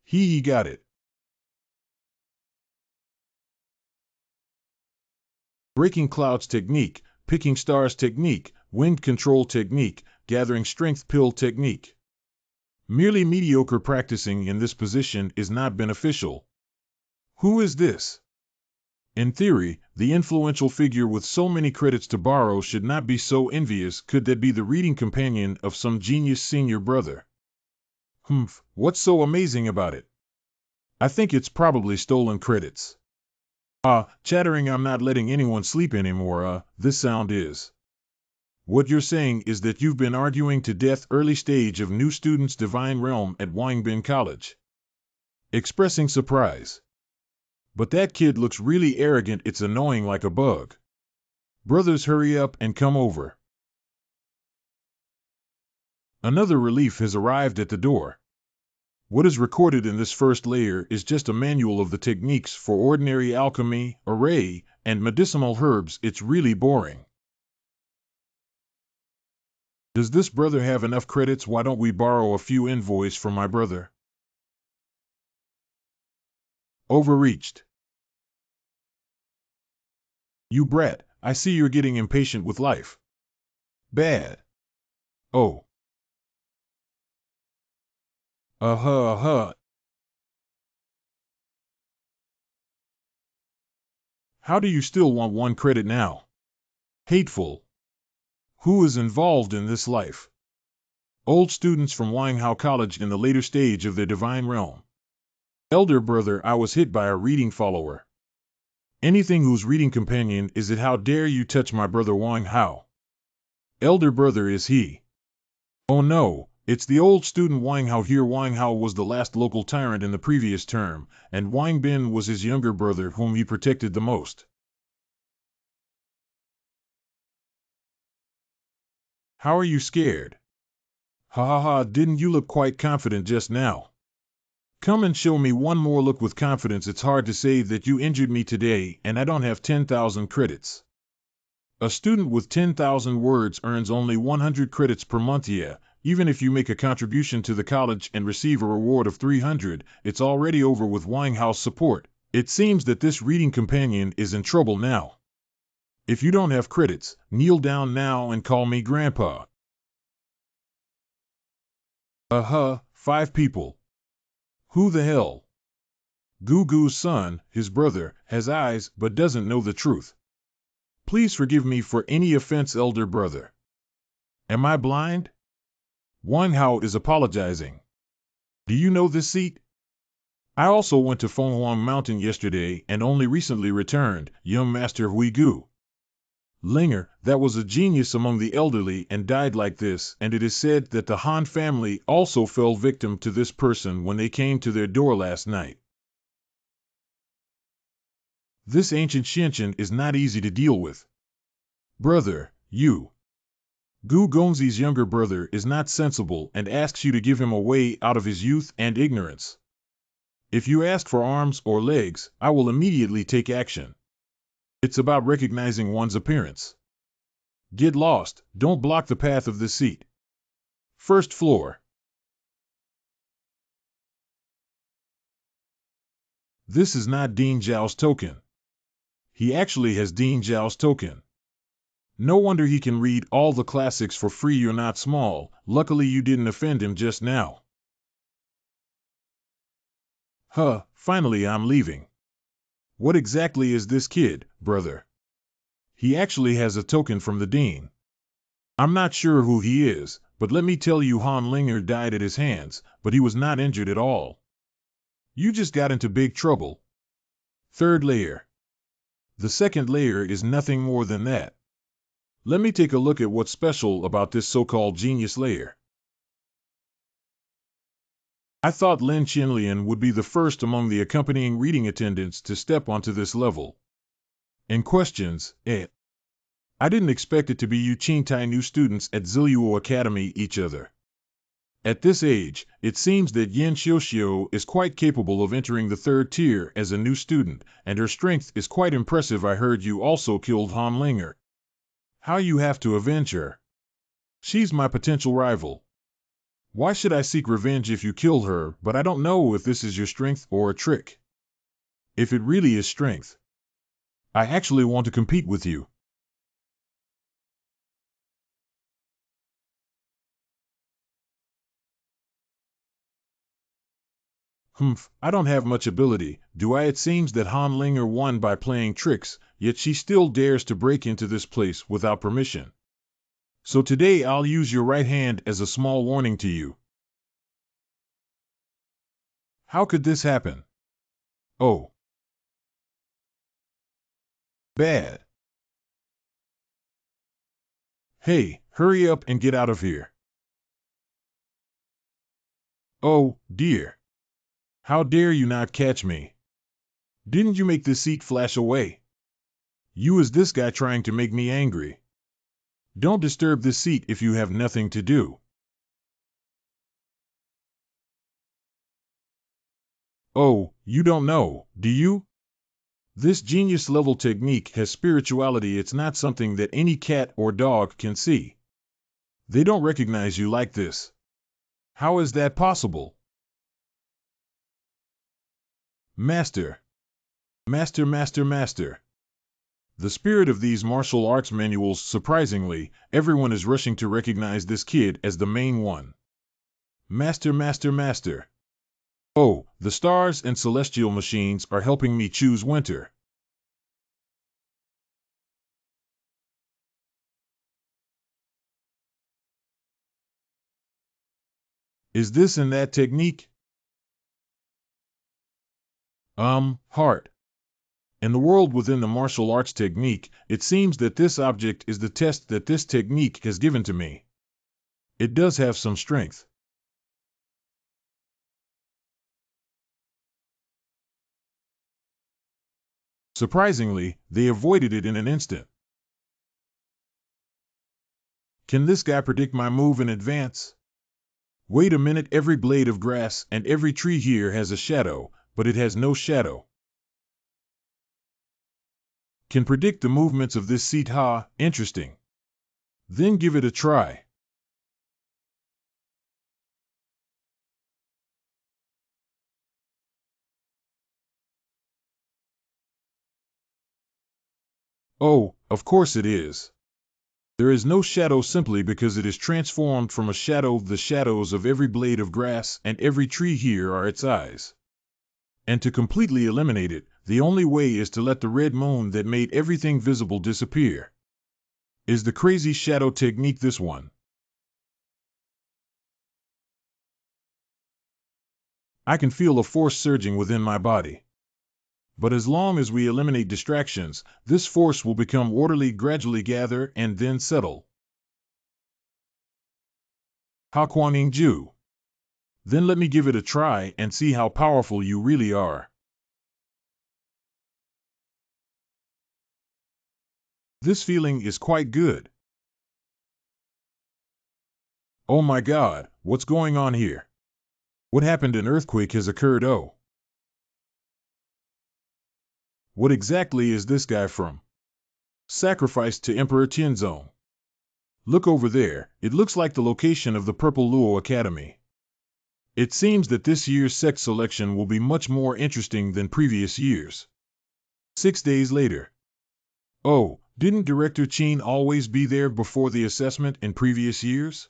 Speaker 1: He got it. Breaking clouds technique, picking stars technique, wind control technique, gathering strength pill technique. Merely mediocre practicing in this position is not beneficial. Who is this? In theory, the influential figure with so many credits to borrow should not be so envious. Could that be the reading companion of some genius senior brother? What's so amazing about it? I think it's probably stolen credits. Chattering, I'm not letting anyone sleep anymore. This sound is. What you're saying is that you've been arguing to death early stage of new students' divine realm at Wangazu College. Expressing surprise. But that kid looks really arrogant. It's annoying like a bug. Brothers, hurry up and come over. Another relief has arrived at the door. What is recorded in this first layer is just a manual of the techniques for ordinary alchemy, array, and medicinal herbs. It's really boring. Does this brother have enough credits? Why don't we borrow a few invoice from my brother? Overreached. You brat, I see you're getting impatient with life. Bad. Oh. Uh-huh. How do you still want 1 credit now? Hateful. Who is involved in this life? Old students from Wanghao College in the later stage of their divine realm. Elder brother, I was hit by a reading follower. Anything whose reading companion is it? How dare you touch my brother Wanghao? Elder brother, is he? Oh no, it's the old student Wanghao here. Wanghao was the last local tyrant in the previous term, and Wang Bin was his younger brother whom he protected the most. How are you scared? Ha ha ha, didn't you look quite confident just now? Come and show me one more look with confidence. It's hard to say that you injured me today and I don't have 10,000 credits. A student with 10,000 words earns only 100 credits per month. Yeah, even if you make a contribution to the college and receive a reward of 300, it's already over with Wanghao's support. It seems that this reading companion is in trouble now. If you don't have credits, kneel down now and call me Grandpa. 5 people. Who the hell? Gugu's son, his brother, has eyes but doesn't know the truth. Please forgive me for any offense, elder brother. Am I blind? Wanghao is apologizing. Do you know this seat? I also went to Fenghuang Mountain yesterday and only recently returned, young Master Huigu. Linger, that was a genius among the elderly and died like this, and it is said that the Han family also fell victim to this person when they came to their door last night. This ancient Xianqian is not easy to deal with. Brother, you. Gu Gongzi's younger brother is not sensible and asks you to give him a way out of his youth and ignorance. If you ask for arms or legs, I will immediately take action. It's about recognizing one's appearance. Get lost, don't block the path of this seat. First floor. This is not Dean Zhao's token. He actually has Dean Zhao's token. No wonder he can read all the classics for free. You're not small, luckily you didn't offend him just now. Finally I'm leaving. What exactly is this kid, brother? He actually has a token from the Dean. I'm not sure who he is, but let me tell you, Han Linger died at his hands, but he was not injured at all. You just got into big trouble. Third layer. The second layer is nothing more than that. Let me take a look at what's special about this so-called genius layer. I thought Lin Qianlian would be the first among the accompanying reading attendants to step onto this level. In questions, I didn't expect it to be you Qingtai new students at Ziluo Academy each other. At this age, it seems that Yan Xiuxiu is quite capable of entering the 3rd tier as a new student, and her strength is quite impressive. I heard you also killed Han Linger. How you have to avenge her? She's my potential rival. Why should I seek revenge if you killed her? But I don't know if this is your strength or a trick. If it really is strength, I actually want to compete with you. I don't have much ability, do I? It seems that Han Linger won by playing tricks, yet she still dares to break into this place without permission. So today I'll use your right hand as a small warning to you. How could this happen? Oh. Bad. Hey, hurry up and get out of here. Oh, dear. How dare you not catch me? Didn't you make this seat flash away? You is this guy trying to make me angry. Don't disturb this seat if you have nothing to do. Oh, you don't know, do you? This genius-level technique has spirituality. It's not something that any cat or dog can see. They don't recognize you like this. How is that possible? Master. Master, master, master. The spirit of these martial arts manuals, surprisingly, everyone is rushing to recognize this kid as the main one. Master, master, master. Oh, the stars and celestial machines are helping me choose winter. Is this and that technique? Heart. In the world within the martial arts technique, it seems that this object is the test that this technique has given to me. It does have some strength. Surprisingly, they avoided it in an instant. Can this guy predict my move in advance? Wait a minute, every blade of grass and every tree here has a shadow, but it has no shadow. Can predict the movements of this seat. Ha, interesting. Then give it a try. Oh, of course it is. There is no shadow simply because it is transformed from a shadow. The shadows of every blade of grass and every tree here are its eyes. And to completely eliminate it, the only way is to let the red moon that made everything visible disappear. Is the crazy shadow technique this one? I can feel a force surging within my body. But as long as we eliminate distractions, this force will become orderly, gradually gather, and then settle. Ju. Then let me give it a try and see how powerful you really are. This feeling is quite good. Oh my God, what's going on here? What happened? An earthquake has occurred. Oh. What exactly is this guy from? Sacrificed to Emperor Tian zone. Look over there, it looks like the location of the Purple Luo Academy. It seems that this year's sect selection will be much more interesting than previous years. 6 days later. Oh, didn't Director Qin always be there before the assessment in previous years?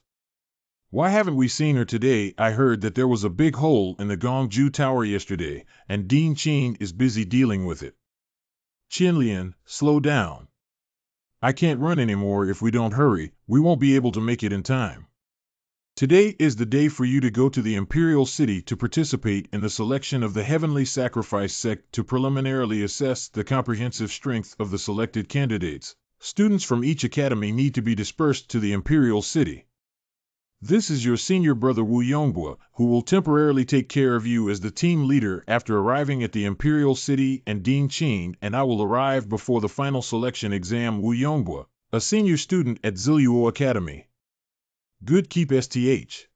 Speaker 1: Why haven't we seen her today? I heard that there was a big hole in the Gongju Tower yesterday, and Dean Qin is busy dealing with it. Qinlian, slow down. I can't run anymore. If we don't hurry, we won't be able to make it in time. Today is the day for you to go to the Imperial City to participate in the selection of the Heavenly Sacrifice Sect to preliminarily assess the comprehensive strength of the selected candidates. Students from each academy need to be dispersed to the Imperial City. This is your senior brother Wu Yonghua, who will temporarily take care of you as the team leader after arriving at the Imperial City, and Dean Qin and I will arrive before the final selection exam. Wu Yonghua, a senior student at Ziluo Academy. Good, keep STH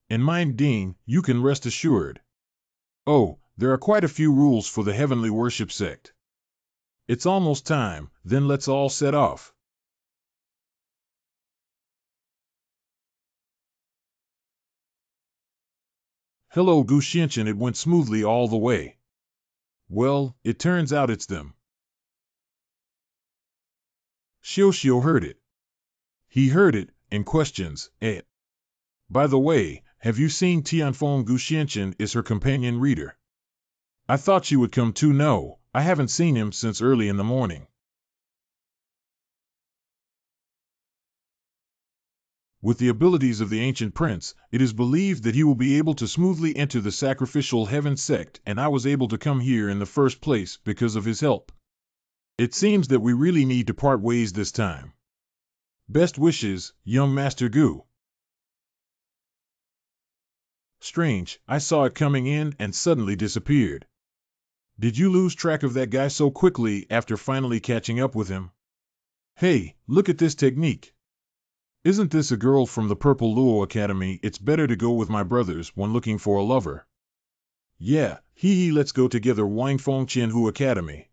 Speaker 1: in mind, Dean, you can rest assured. Oh, there are quite a few rules for the Heavenly Worship Sect. It's almost time, then let's all set off. Hello Gu Xianchen, it went smoothly all the way. Well, it turns out it's them. Xiao heard it. He heard it, and questions, eh? By the way, have you seen Tian? Gu Xianchen is her companion reader. I thought she would come too. No, I haven't seen him since early in the morning. With the abilities of the ancient prince, it is believed that he will be able to smoothly enter the sacrificial heaven sect, and I was able to come here in the first place because of his help. It seems that we really need to part ways this time. Best wishes, young Master Gu. Strange, I saw it coming in and suddenly disappeared. Did you lose track of that guy so quickly after finally catching up with him? Hey, look at this technique. Isn't this a girl from the Purple Luo Academy? It's better to go with my brothers when looking for a lover. Yeah, let's go together Wangfeng Qianhu Academy.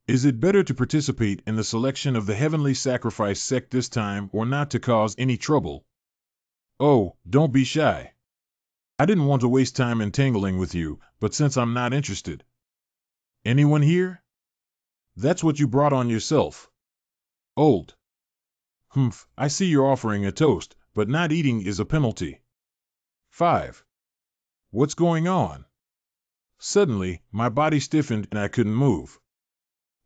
Speaker 1: Is it better to participate in the selection of the Heavenly Sacrifice sect this time or not to cause any trouble? Oh, don't be shy. I didn't want to waste time entangling with you, but since I'm not interested. Anyone here? That's what you brought on yourself. Old. Humph, I see you're offering a toast, but not eating is a penalty. 5. What's going on? Suddenly, my body stiffened and I couldn't move.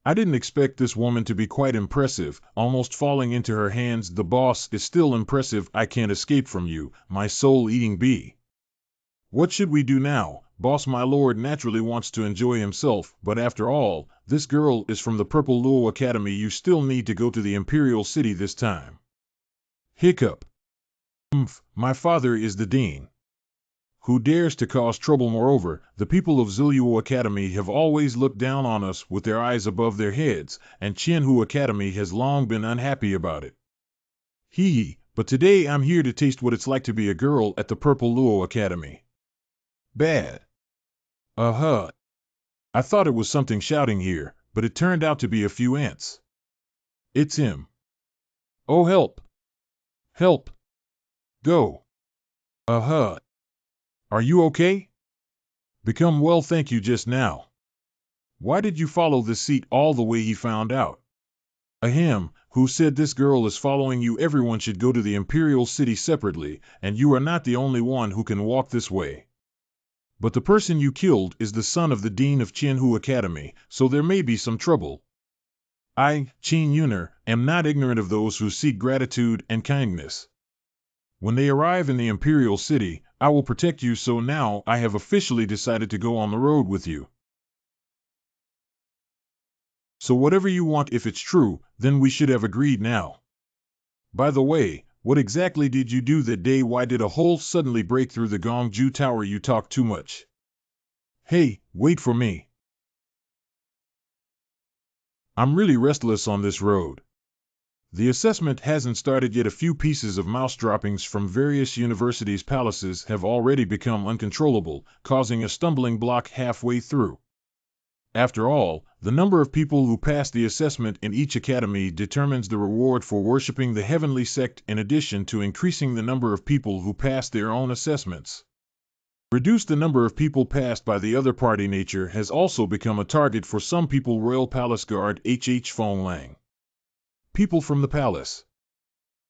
Speaker 1: I didn't expect this woman to be quite impressive, almost falling into her hands. The boss is still impressive. I can't escape from you, my soul-eating bee. What should we do now? Boss, my lord naturally wants to enjoy himself, but after all, this girl is from the Purple Luo Academy. You still need to go to the Imperial City this time. Hiccup. Humph, my father is the dean. Who dares to cause trouble? Moreover, the people of Ziluo Academy have always looked down on us with their eyes above their heads, and Qianhu Academy has long been unhappy about it. But today I'm here to taste what it's like to be a girl at the Purple Luo Academy. Bad. I thought it was something shouting here, but it turned out to be a few ants. It's him. Oh, help. Help. Go. Are you okay? Become well, thank you just now. Why did you follow this seat all the way? He found out. Ahem, who said this girl is following you? Everyone should go to the Imperial City separately, and you are not the only one who can walk this way. But the person you killed is the son of the Dean of Qianhu Academy, so there may be some trouble. I, Qin Yuner, am not ignorant of those who seek gratitude and kindness. When they arrive in the Imperial City, I will protect you, so now I have officially decided to go on the road with you. So whatever you want, if it's true, then we should have agreed now. By the way, what exactly did you do that day? Why did a hole suddenly break through the Gongju Tower? You talk too much. Hey, wait for me. I'm really restless on this road. The assessment hasn't started yet. A few pieces of mouse droppings from various universities' palaces have already become uncontrollable, causing a stumbling block halfway through. After all, the number of people who pass the assessment in each academy determines the reward for worshipping the heavenly sect, in addition to increasing the number of people who pass their own assessments. Reduce the number of people passed by the other party. Nature has also become a target for some people. Royal Palace Guard Hongmeng. People from the palace.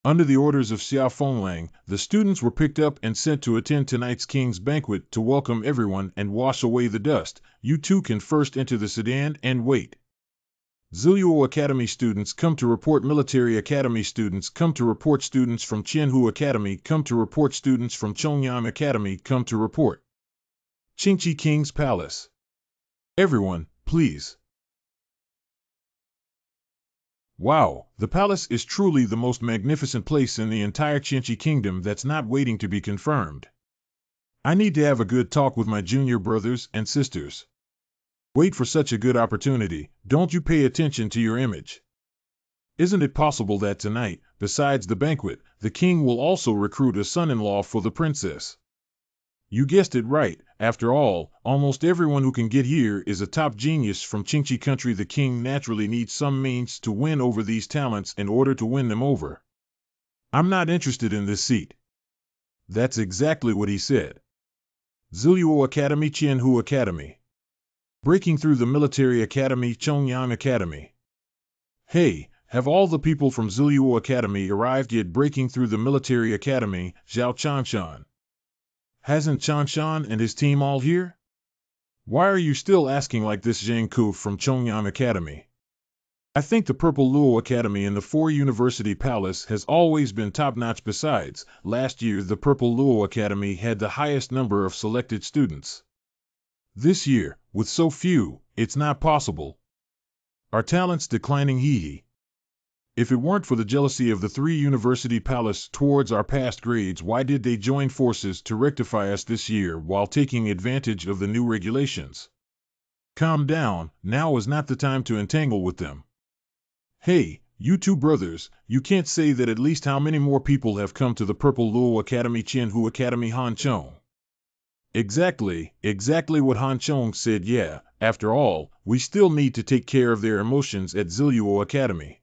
Speaker 1: Under the orders of Xiao Fenglang, the students were picked up and sent to attend tonight's king's banquet to welcome everyone and wash away the dust. You two can first enter the sedan and wait. Ziluo Academy students come to report. Military Academy students come to report. Students from Qianhu Academy come to report. Students from Chongyang Academy come to report. Qingqi King's Palace. Everyone, please. Wow, the palace is truly the most magnificent place in the entire Qingqi kingdom that's not waiting to be confirmed. I need to have a good talk with my junior brothers and sisters. Wait for such a good opportunity. Don't you pay attention to your image. Isn't it possible that tonight, besides the banquet, the king will also recruit a son-in-law for the princess? You guessed it right. After all, almost everyone who can get here is a top genius from Qingqi country. The king naturally needs some means to win over these talents in order to win them over. I'm not interested in this seat. That's exactly what he said. Ziluo Academy, Qianhu Academy. Breaking through the Military Academy, Chongyang Academy. Hey, have all the people from Ziluo Academy arrived yet? Breaking through the Military Academy, Xiao Chanshan. Hasn't Chanshan and his team all here? Why are you still asking like this? Zhang Ku from Chongyang Academy. I think the Purple Luo Academy in the 4-University Palace has always been top-notch. Besides, last year the Purple Luo Academy had the highest number of selected students. This year, with so few, it's not possible. Our talents declining. If it weren't for the jealousy of the 3-University Palace towards our past grades, why did they join forces to rectify us this year while taking advantage of the new regulations? Calm down, now is not the time to entangle with them. Hey, you two brothers, you can't say that. At least how many more people have come to the Purple Luo Academy, Qianhu Academy, Hanchong? Exactly what Han Chong said. Yeah, after all, we still need to take care of their emotions at Ziluo Academy.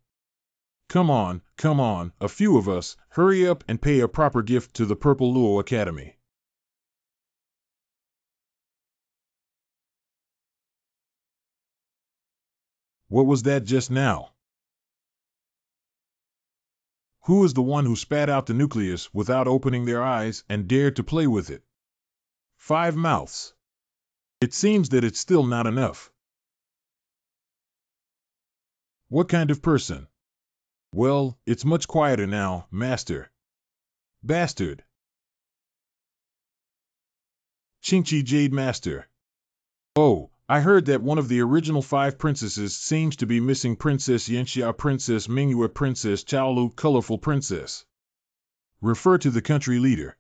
Speaker 1: Come on, a few of us, hurry up and pay a proper gift to the Purple Luo Academy. What was that just now? Who is the one who spat out the nucleus without opening their eyes and dared to play with it? 5 mouths. It seems that it's still not enough. What kind of person? Well, it's much quieter now, Master. Bastard. Qingqi Jade Master. Oh, I heard that one of the original 5 princesses seems to be missing. Princess Yanxia, Princess MANHWA, Princess Xiao, Colorful Princess. Refer to the country leader.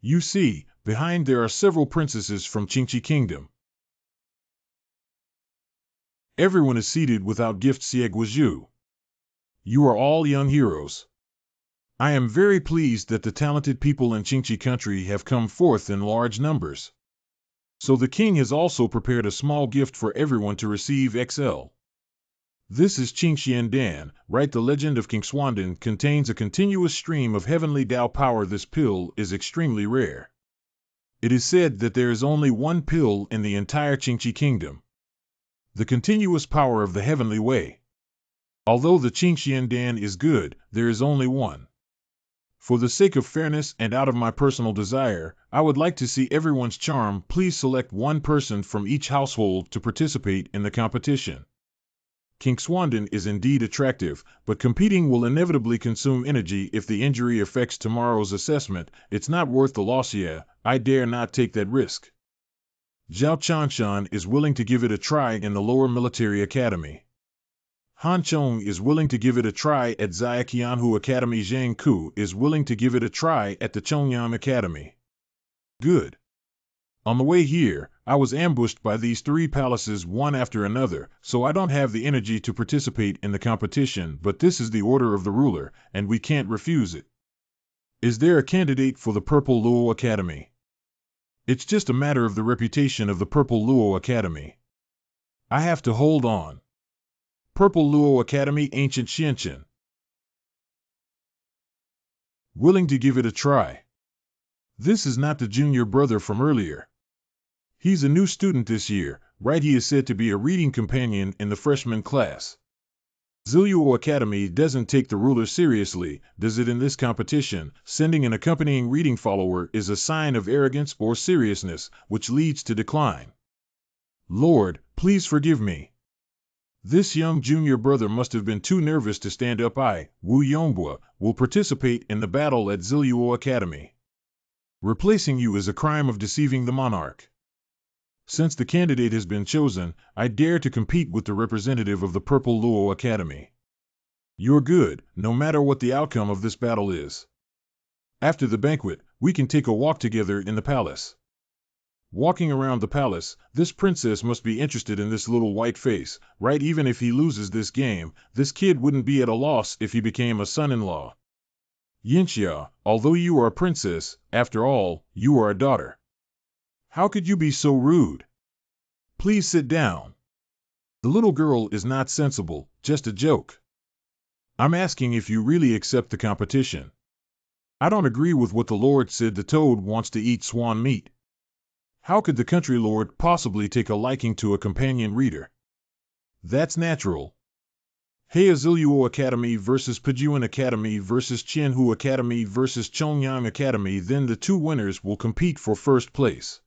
Speaker 1: You see, behind there are several princesses from Qingqi Kingdom. Everyone is seated without gifts. Guazhu. You are all young heroes. I am very pleased that the talented people in Qingqi country have come forth in large numbers. So the king has also prepared a small gift for everyone to receive. XL. This is Qingxian Dan, right? The legend of King Xuanden contains a continuous stream of heavenly Tao power. This pill is extremely rare. It is said that there is only one pill in the entire Qingqi kingdom. The continuous power of the heavenly way. Although the Qingxian Dan is good, there is only one. For the sake of fairness and out of my personal desire, I would like to see everyone's charm. Please select one person from each household to participate in the competition. King Xuanden is indeed attractive, but competing will inevitably consume energy. If the injury affects tomorrow's assessment, it's not worth the loss. Yeah, I dare not take that risk. Zhao Chanshan is willing to give it a try in the lower military academy. Han Chong is willing to give it a try at Xiaqianhu Academy. Zhang Ku is willing to give it a try at the Chongyang Academy. Good. On the way here, I was ambushed by these 3 palaces one after another, so I don't have the energy to participate in the competition, but this is the order of the ruler, and we can't refuse it. Is there a candidate for the Purple Luo Academy? It's just a matter of the reputation of the Purple Luo Academy. I have to hold on. Purple Luo Academy, Ancient Xianqian. Willing to give it a try. This is not the junior brother from earlier. He's a new student this year, right? He is said to be a reading companion in the freshman class. Ziluo Academy doesn't take the ruler seriously, does it? In this competition, sending an accompanying reading follower is a sign of arrogance or seriousness, which leads to decline. Lord, please forgive me. This young junior brother must have been too nervous to stand up. I, Wu Yonghua, will participate in the battle at Ziluo Academy. Replacing you is a crime of deceiving the monarch. Since the candidate has been chosen, I dare to compete with the representative of the Purple Luo Academy. You're good, no matter what the outcome of this battle is. After the banquet, we can take a walk together in the palace. Walking around the palace, this princess must be interested in this little white face, right? Even if he loses this game, this kid wouldn't be at a loss if he became a son-in-law. Yanxia, although you are a princess, after all, you are a daughter. How could you be so rude? Please sit down. The little girl is not sensible, just a joke. I'm asking if you really accept the competition. I don't agree with what the Lord said. The toad wants to eat swan meat. How could the country lord possibly take a liking to a companion reader? That's natural. Heya Ziluo Academy versus Pejuan Academy versus Qianhu Academy versus Chongyang Academy. Then the 2 winners will compete for first place.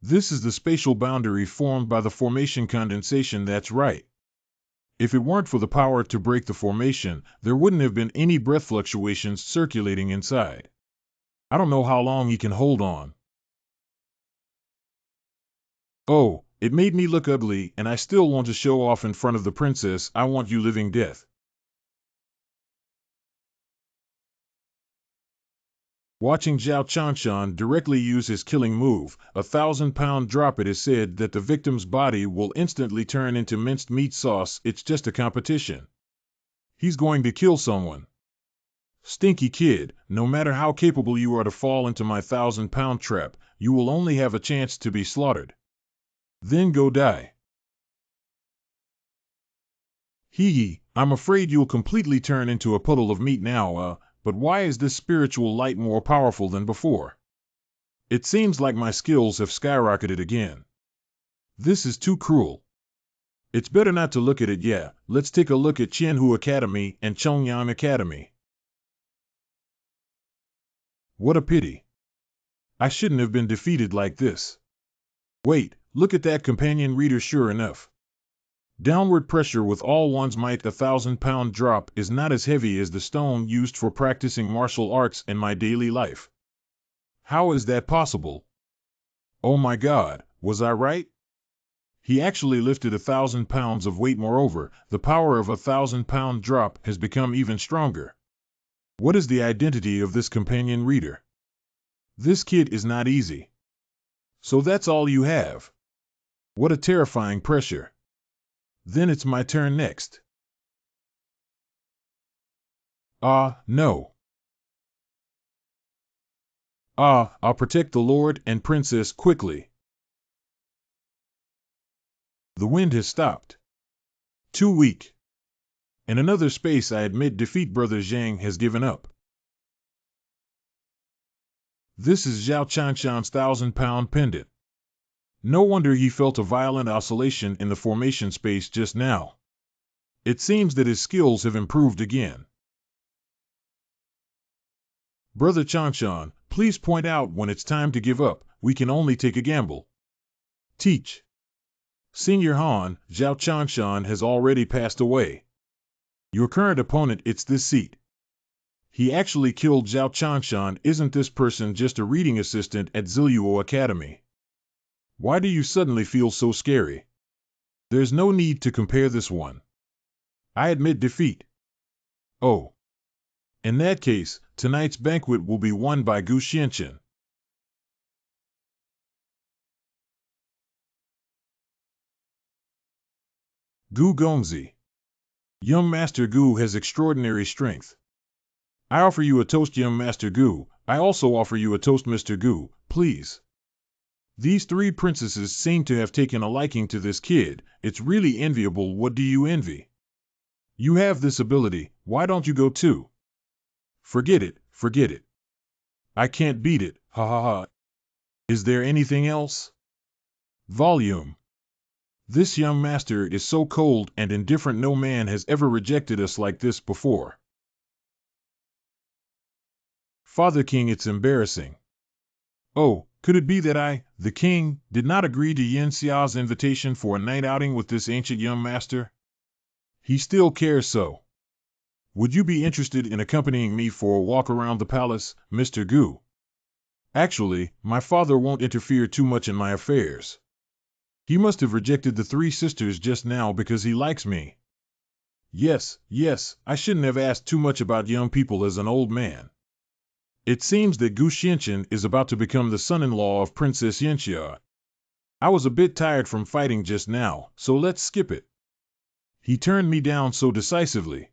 Speaker 1: This is the spatial boundary formed by the formation condensation. That's right. If it weren't for the power to break the formation, there wouldn't have been any breath fluctuations circulating inside. I don't know how long he can hold on. Oh, it made me look ugly, and I still want to show off in front of the princess. I want you living death. Watching Zhao Chanshan directly use his killing move, a 1,000-pound drop, it is said that the victim's body will instantly turn into minced meat sauce. It's just a competition. He's going to kill someone. Stinky kid, no matter how capable you are to fall into my 1,000-pound trap, you will only have a chance to be slaughtered. Then go die. Hee, I'm afraid you'll completely turn into a puddle of meat now, but why is this spiritual light more powerful than before? It seems like my skills have skyrocketed again. This is too cruel. It's better not to look at it yet. Let's take a look at Qianhu Academy and Chongyang Academy. What a pity. I shouldn't have been defeated like this. Wait, look at that companion reader. Sure enough. Downward pressure with all one's might. The 1,000-pound drop is not as heavy as the stone used for practicing martial arts in my daily life. How is that possible? Oh my God, was I right? He actually lifted 1,000 pounds of weight. Moreover, the power of a 1,000-pound drop has become even stronger. What is the identity of this companion reader? This kid is not easy. So that's all you have. What a terrifying pressure. Then it's my turn next. No. I'll protect the Lord and Princess quickly. The wind has stopped. Too weak. In another space, I admit defeat. Brother Zhang has given up. This is Xiao Changshan's 1,000-pound pendant. No wonder he felt a violent oscillation in the formation space just now. It seems that his skills have improved again. Brother Changshan, please point out when it's time to give up. We can only take a gamble. Teach. Senior Han, Xiao Changshan has already passed away. Your current opponent, it's this seat. He actually killed Xiao Changshan. Isn't this person just a reading assistant at Ziluo Academy? Why do you suddenly feel so scary? There's no need to compare this one. I admit defeat. Oh. In that case, tonight's banquet will be won by Gu Xianqian. Gu Gongzi. Young Master Gu has extraordinary strength. I offer you a toast, young Master Gu. I also offer you a toast, Mr. Gu, please. These three princesses seem to have taken a liking to this kid. It's really enviable. What do you envy? You have this ability, why don't you go too? Forget it, forget it. I can't beat it, ha ha ha. Is there anything else? Volume. This young master is so cold and indifferent. No man has ever rejected us like this before. Father King, it's embarrassing. Oh, could it be that I, the king, did not agree to Yin Xiao's invitation for a night outing with this ancient young master? He still cares so. Would you be interested in accompanying me for a walk around the palace, Mr. Gu? Actually, my father won't interfere too much in my affairs. He must have rejected the three sisters just now because he likes me. Yes, I shouldn't have asked too much about young people as an old man. It seems that Gu Xianqian is about to become the son-in-law of Princess Yanxia. I was a bit tired from fighting just now, so let's skip it. He turned me down so decisively.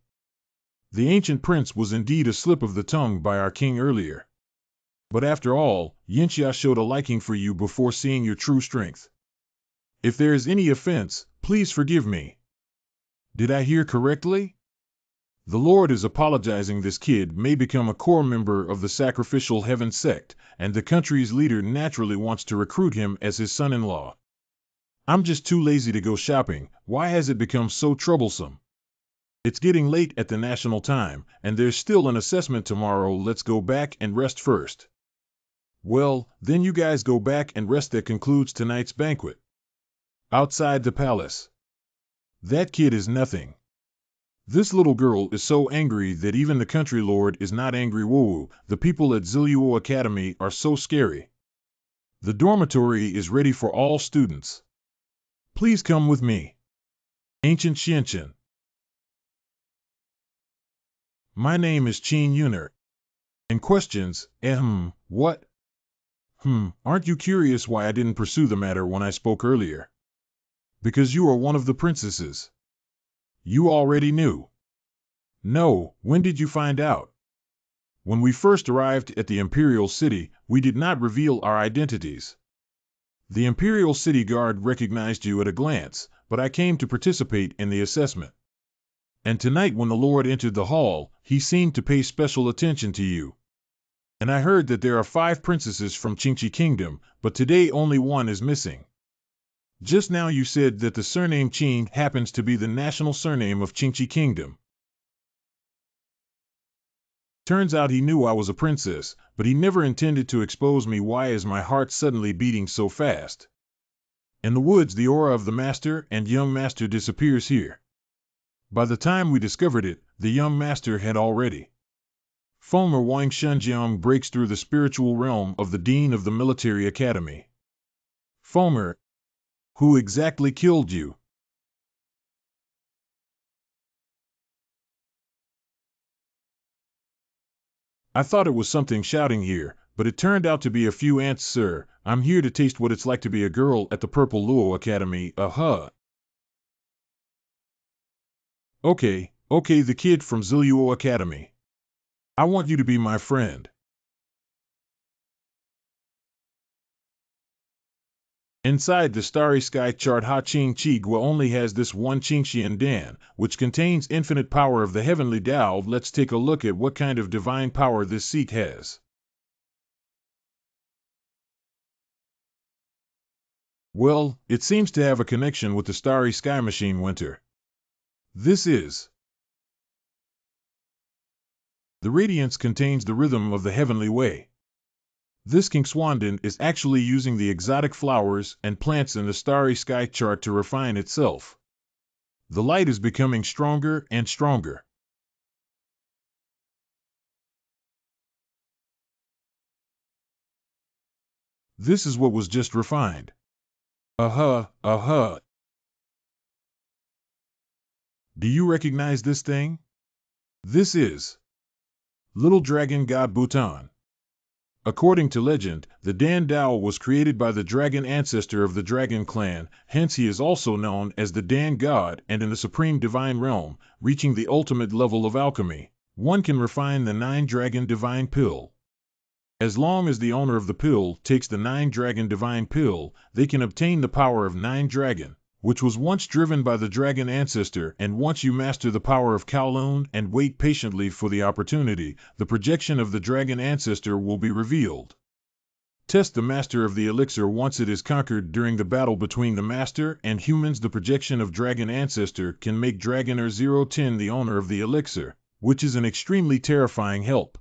Speaker 1: The ancient prince was indeed a slip of the tongue by our king earlier. But after all, Yanxia showed a liking for you before seeing your true strength. If there is any offense, please forgive me. Did I hear correctly? The Lord is apologizing. This kid may become a core member of the Sacrificial Heaven sect, and the country's leader naturally wants to recruit him as his son-in-law. I'm just too lazy to go shopping. Why has it become so troublesome? It's getting late at the national time, and there's still an assessment tomorrow. Let's go back and rest first. Well, then you guys go back and rest. That concludes tonight's banquet. Outside the palace. That kid is nothing. This little girl is so angry that even the country lord is not angry. Woo, the people at Ziluo Academy are so scary. The dormitory is ready for all students. Please come with me. Ancient Xianqian. My name is Qin Yuner. And questions, what? Aren't you curious why I didn't pursue the matter when I spoke earlier? Because you are one of the princesses. You already knew. No, when did you find out? When we first arrived at the Imperial City, we did not reveal our identities. The Imperial City Guard recognized you at a glance, but I came to participate in the assessment. And tonight when the Lord entered the hall, he seemed to pay special attention to you. And I heard that there are 5 princesses from Qingqi Kingdom, but today only one is missing. Just now you said that the surname Qing happens to be the national surname of Qingqi Kingdom. Turns out he knew I was a princess, but he never intended to expose me. Why is my heart suddenly beating so fast? In the woods, the aura of the master and young master disappears here. By the time we discovered it, the young master had already. Fulmer Wang Shunjiang breaks through the spiritual realm of the dean of the military academy. Fulmer, who exactly killed you? I thought it was something shouting here, but it turned out to be a few ants, sir. I'm here to taste what it's like to be a girl at the Purple Luo Academy. Okay, the kid from Ziluo Academy. I want you to be my friend. Inside the starry sky chart, Ha Qing Chi Gua only has this one Qingxian Dan, which contains infinite power of the heavenly Tao. Let's take a look at what kind of divine power this seat has. Well, it seems to have a connection with the starry sky machine Winter. This is. The radiance contains the rhythm of the heavenly way. This King Swandan is actually using the exotic flowers and plants in the starry sky chart to refine itself. The light is becoming stronger and stronger. This is what was just refined. Do you recognize this thing? This is Little Dragon God Bhutan. According to legend, the Dan Dao was created by the dragon ancestor of the dragon clan, hence he is also known as the Dan God, and in the supreme divine realm, reaching the ultimate level of alchemy, one can refine the 9-dragon divine pill. As long as the owner of the pill takes the 9-dragon divine pill, they can obtain the power of 9-dragon, which was once driven by the dragon ancestor, and once you master the power of Kowloon and wait patiently for the opportunity, the projection of the dragon ancestor will be revealed. Test the master of the elixir once it is conquered. During the battle between the master and humans, the projection of dragon ancestor can make Dragoner 010 the owner of the elixir, which is an extremely terrifying help.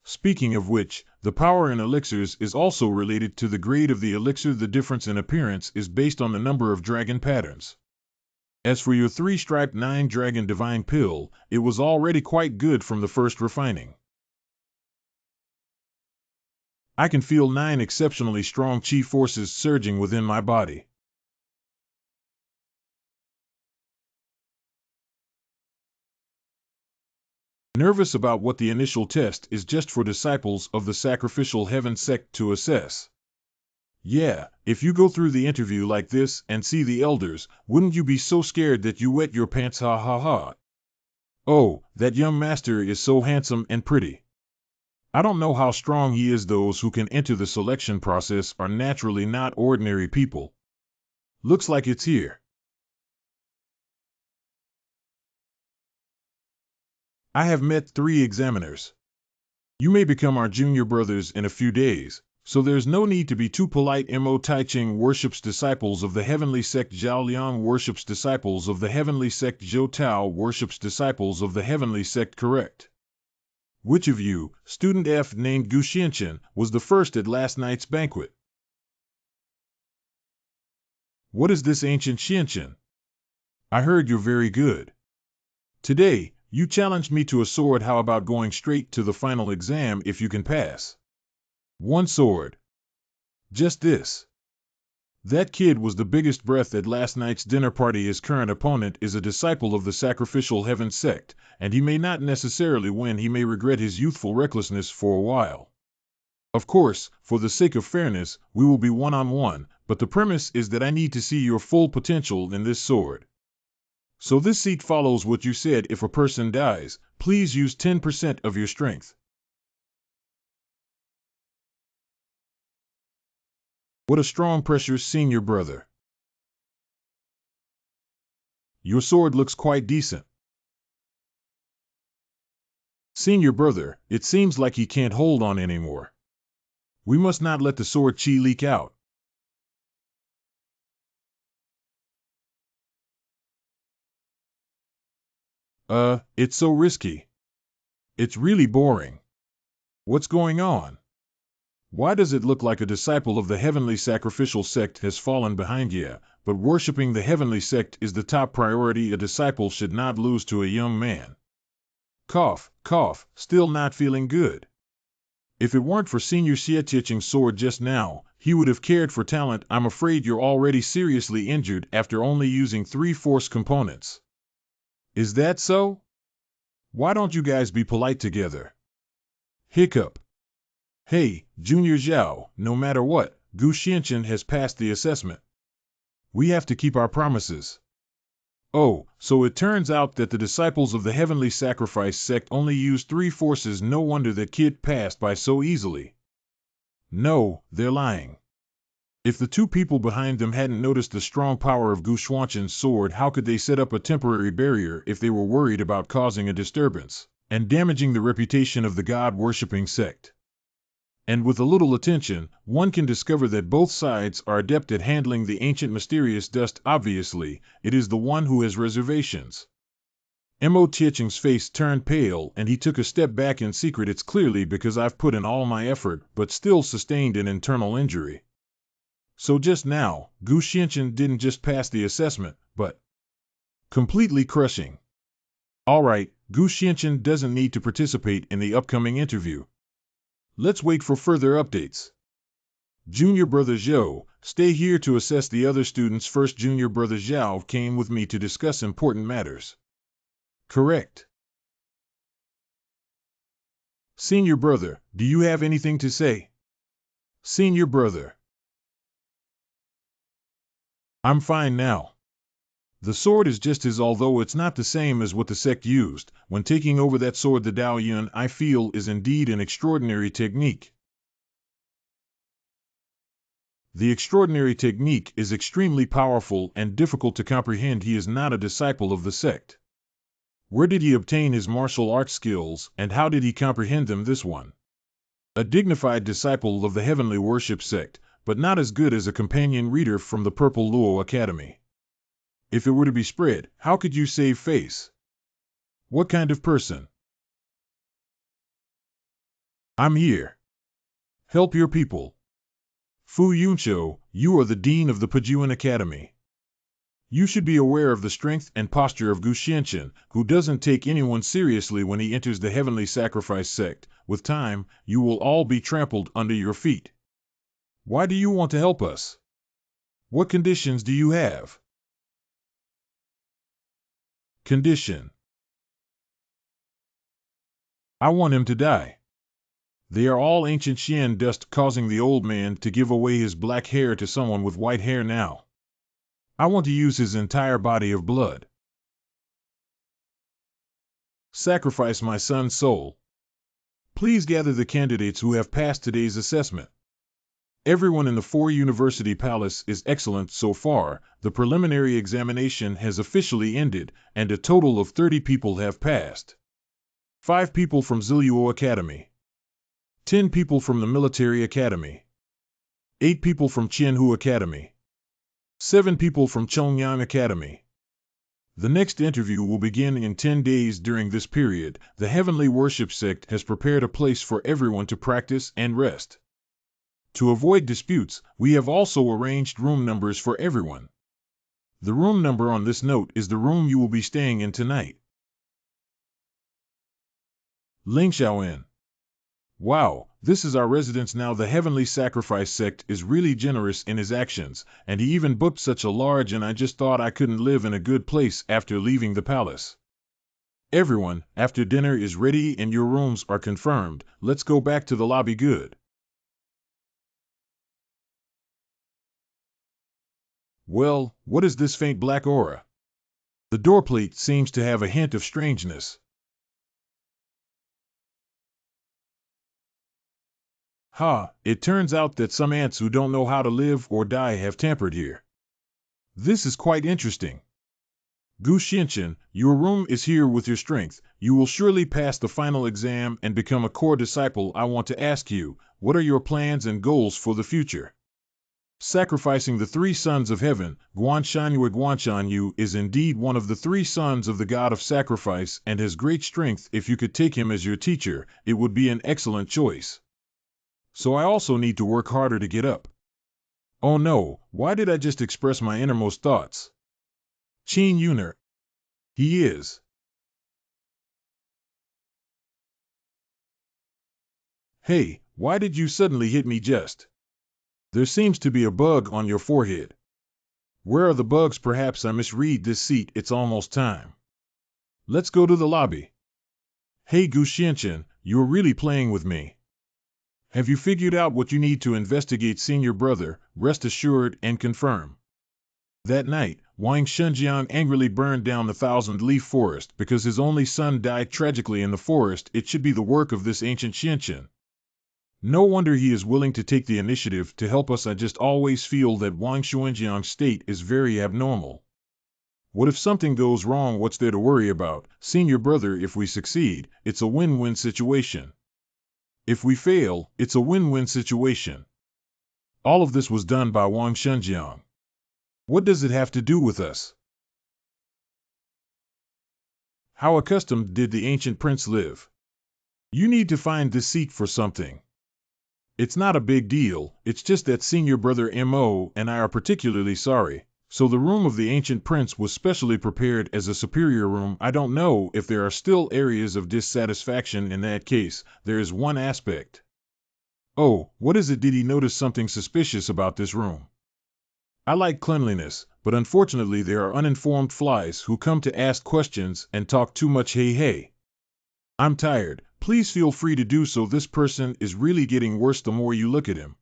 Speaker 1: Speaking of which, the power in elixirs is also related to the grade of the elixir. The difference in appearance is based on the number of dragon patterns. As for your 3-striped 9-dragon divine pill, it was already quite good from the first refining. I can feel 9 exceptionally strong chi forces surging within my body. Nervous about what the initial test is just for disciples of the Sacrificial Heaven Sect to assess. Yeah, if you go through the interview like this and see the elders, wouldn't you be so scared that you wet your pants? Oh, that young master is so handsome and pretty. I don't know how strong he is. Those who can enter the selection process are naturally not ordinary people. Looks like it's here. I have met 3 examiners. You may become our junior brothers in a few days, so there's no need to be too polite. Mo Taiching worships disciples of the heavenly sect. Zhao Liang worships disciples of the heavenly sect. Zhou Tao worships disciples of the heavenly sect. Correct. Which of you, student F named Gu Xianchen, was the first at last night's banquet? What is this ancient Xianchen? I heard you're very good. Today, you challenged me to a sword. How about going straight to the final exam if you can pass? 1 sword. Just this. That kid was the biggest breath at last night's dinner party. His current opponent is a disciple of the Sacrificial Heaven Sect, and he may not necessarily win. He may regret his youthful recklessness for a while. Of course, for the sake of fairness, we will be one-on-one, but the premise is that I need to see your full potential in this sword. So this seat follows what you said. If a person dies, please use 10% of your strength. What a strong pressure, senior brother. Your sword looks quite decent. Senior brother, it seems like he can't hold on anymore. We must not let the sword chi leak out. It's so risky. It's really boring. What's going on? Why does it look like a disciple of the heavenly sacrificial sect has fallen behind? Yeah, but worshipping the heavenly sect is the top priority a disciple should not lose to a young man. Cough, cough, still not feeling good. If it weren't for Senior Xiao's sword just now, he would have cared for talent. I'm afraid you're already seriously injured after only using 3 force components. Is that so? Why don't you guys be polite together? Hiccup. Hey, Junior Xiao, no matter what, Gu Xianchen has passed the assessment. We have to keep our promises. Oh, so it turns out that the disciples of the Heavenly Sacrifice sect only use 3 forces. No wonder that kid passed by so easily. No, they're lying. If the 2 people behind them hadn't noticed the strong power of Gu Xuanchen's sword, how could they set up a temporary barrier if they were worried about causing a disturbance and damaging the reputation of the god-worshipping sect? And with a little attention, one can discover that both sides are adept at handling the ancient mysterious dust. Obviously, it is the one who has reservations. Mo Tiecheng's face turned pale and he took a step back in secret. It's clearly because I've put in all my effort, but still sustained an internal injury. So just now, Gu Xianchen didn't just pass the assessment, but completely crushing. Alright, Gu Xianchen doesn't need to participate in the upcoming interview. Let's wait for further updates. Junior Brother Xiao, stay here to assess the other students first. Junior Brother Xiao came with me to discuss important matters. Correct. Senior Brother, do you have anything to say? Senior Brother. I'm fine now. The sword is just his, although it's not the same as what the sect used. When taking over that sword, the Dao Yun, I feel, is indeed an extraordinary technique. The extraordinary technique is extremely powerful and difficult to comprehend. He is not a disciple of the sect. Where did he obtain his martial arts skills, and how did he comprehend them? This one. A dignified disciple of the heavenly worship sect, but not as good as a companion reader from the Purple Luo Academy. If it were to be spread, how could you save face? What kind of person? I'm here. Help your people. Fu Yunqiu, you are the dean of the Pejuan Academy. You should be aware of the strength and posture of Gu Xianchen, who doesn't take anyone seriously when he enters the Heavenly Sacrifice sect. With time, you will all be trampled under your feet. Why do you want to help us? What conditions do you have? Condition. I want him to die. They are all ancient Xian dust, causing the old man to give away his black hair to someone with white hair now. I want to use his entire body of blood. Sacrifice my son's soul. Please gather the candidates who have passed today's assessment. Everyone in the 4 University Palace is excellent so far. The preliminary examination has officially ended, and a total of 30 people have passed. 5 people from Ziluo Academy. 10 people from the Military Academy. 8 people from Qianhu Academy. 7 people from Chongyang Academy. The next interview will begin in 10 days. During this period, the Heavenly Worship Sect has prepared a place for everyone to practice and rest. To avoid disputes, we have also arranged room numbers for everyone. The room number on this note is the room you will be staying in tonight. Ling Xiaoan. Wow, this is our residence now. The Heavenly Sacrifice sect is really generous in his actions, and he even booked such a large, and I just thought I couldn't live in a good place after leaving the palace. Everyone, after dinner is ready and your rooms are confirmed, let's go back to the lobby. Good. Well, what is this faint black aura? The doorplate seems to have a hint of strangeness. Ha, it turns out that some ants who don't know how to live or die have tampered here. This is quite interesting. Gu Xianqian, your room is here with your strength. You will surely pass the final exam and become a core disciple. I want to ask you, what are your plans and goals for the future? Sacrificing the three sons of heaven, Guanshanyu is indeed one of the three sons of the god of sacrifice and has great strength. If you could take him as your teacher, it would be an excellent choice. So I also need to work harder to get up. Oh no, why did I just express my innermost thoughts? Qin Yuner. He is. Hey, why did you suddenly hit me just? There seems to be a bug on your forehead. Where are the bugs? Perhaps I misread this seat. It's almost time. Let's go to the lobby. Hey Gu Xianqian, you're really playing with me. Have you figured out what you need to investigate senior brother? Rest assured and confirm. That night, Wang Shunjiang angrily burned down the 1,000-leaf forest because his only son died tragically in the forest. It should be the work of this ancient Xianqian. No wonder he is willing to take the initiative to help us. I just always feel that Wang Shunjiang's state is very abnormal. What if something goes wrong? What's there to worry about? Senior brother, if we succeed, it's a win-win situation. If we fail, it's a win-win situation. All of this was done by Wang Shunjiang. What does it have to do with us? How accustomed did the ancient prince live? You need to find this seat for something. It's not a big deal, it's just that senior brother Mo and I are particularly sorry. So the room of the ancient prince was specially prepared as a superior room. I don't know if there are still areas of dissatisfaction. In that case, there is one aspect. Oh, what is it? Did he notice something suspicious about this room? I like cleanliness, but unfortunately there are uninformed flies who come to ask questions and talk too much. Hey. I'm tired. Please feel free to do so. This person is really getting worse the more you look at him.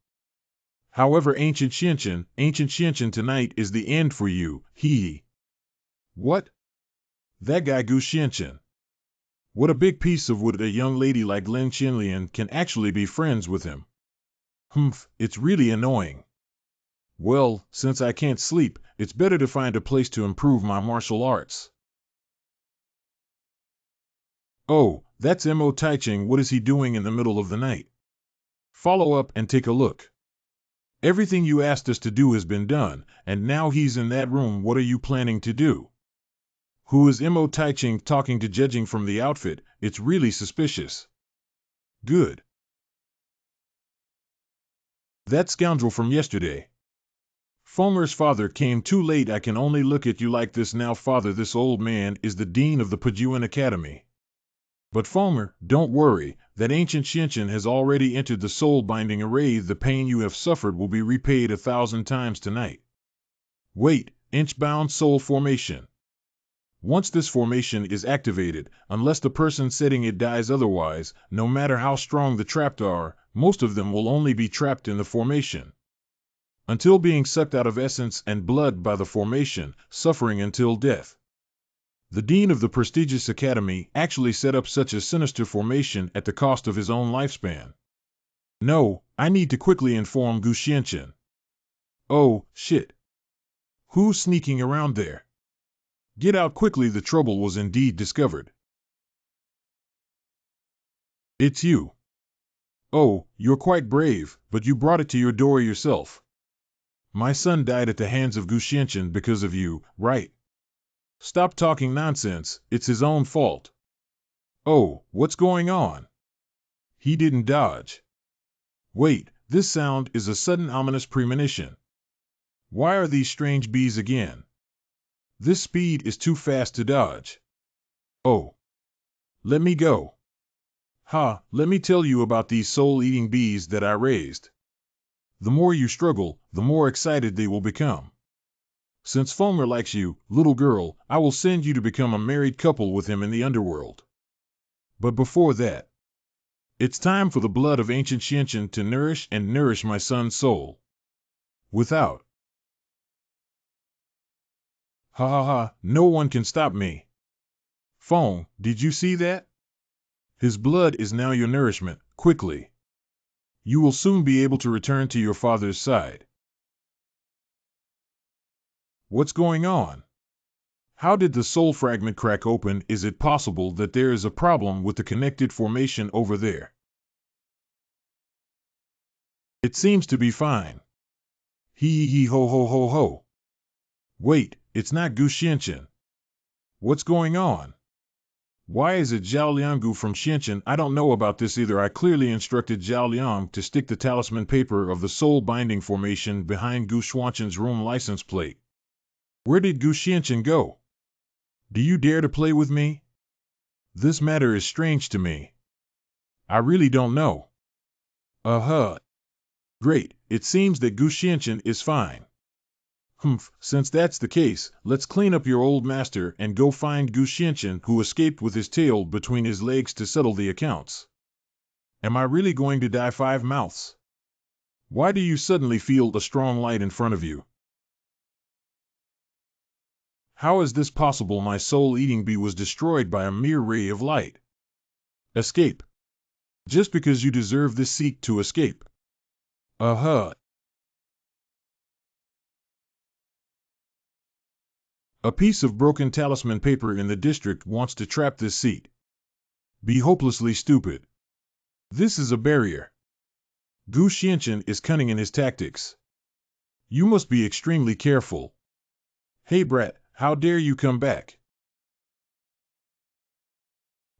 Speaker 1: However, Ancient Xianqian, tonight is the end for you. Hee. What? That guy Gu Xianqian. What a big piece of wood. A young lady like Lin Qinlian can actually be friends with him. It's really annoying. Well, since I can't sleep, it's better to find a place to improve my martial arts. Oh, that's Mo Taiching. What is he doing in the middle of the night? Follow up and take a look. Everything you asked us to do has been done, and now he's in that room. What are you planning to do? Who is Mo Taiching talking to? Judging from the outfit, it's really suspicious. Good. That scoundrel from yesterday. Fomer's father came too late. I can only look at you like this now. Father, this old man is the dean of the Pajuan Academy. But Fomer, don't worry, that ancient Xianqian has already entered the soul-binding array. The pain you have suffered will be repaid 1,000 times tonight. Wait, inch-bound soul formation. Once this formation is activated, unless the person setting it dies otherwise, no matter how strong the trapped are, most of them will only be trapped in the formation. Until being sucked out of essence and blood by the formation, suffering until death. The dean of the prestigious academy actually set up such a sinister formation at the cost of his own lifespan. No, I need to quickly inform Gu Xianqian. Oh, shit. Who's sneaking around there? Get out quickly. The trouble was indeed discovered. It's you. Oh, you're quite brave, but you brought it to your door yourself. My son died at the hands of Gu Xianqian because of you, right? Stop talking nonsense, it's his own fault. Oh, what's going on? He didn't dodge. Wait, this sound is a sudden ominous premonition. Why are these strange bees again? This speed is too fast to dodge. Oh. Let me go. Let me tell you about these soul-eating bees that I raised. The more you struggle, the more excited they will become. Since Fomer likes you, little girl, I will send you to become a married couple with him in the underworld. But before that, it's time for the blood of ancient Xianqian to nourish my son's soul. Without. No one can stop me. Fong, did you see that? His blood is now your nourishment, quickly. You will soon be able to return to your father's side. What's going on? How did the soul fragment crack open? Is it possible that there is a problem with the connected formation over there? It seems to be fine. Hee hee ho ho ho ho. Wait, it's not Gu Xianchen. What's going on? Why is it Zhao Lianggu from Xianchen? I don't know about this either. I clearly instructed Zhao Liang to stick the talisman paper of the soul binding formation behind Gu Xuanchen's room license plate. Where did Gu Xianchen go? Do you dare to play with me? This matter is strange to me. I really don't know. Great, it seems that Gu Xianchen is fine. Since that's the case, let's clean up your old master and go find Gu Xianchen, who escaped with his tail between his legs, to settle the accounts. Am I really going to die? 5 mouths. Why do you suddenly feel a strong light in front of you? How is this possible? My soul-eating bee was destroyed by a mere ray of light. Escape. Just because you deserve this, seek to escape. A piece of broken talisman paper in the district wants to trap this seat. Be hopelessly stupid. This is a barrier. Gu Xianchen is cunning in his tactics. You must be extremely careful. Hey brat, how dare you come back?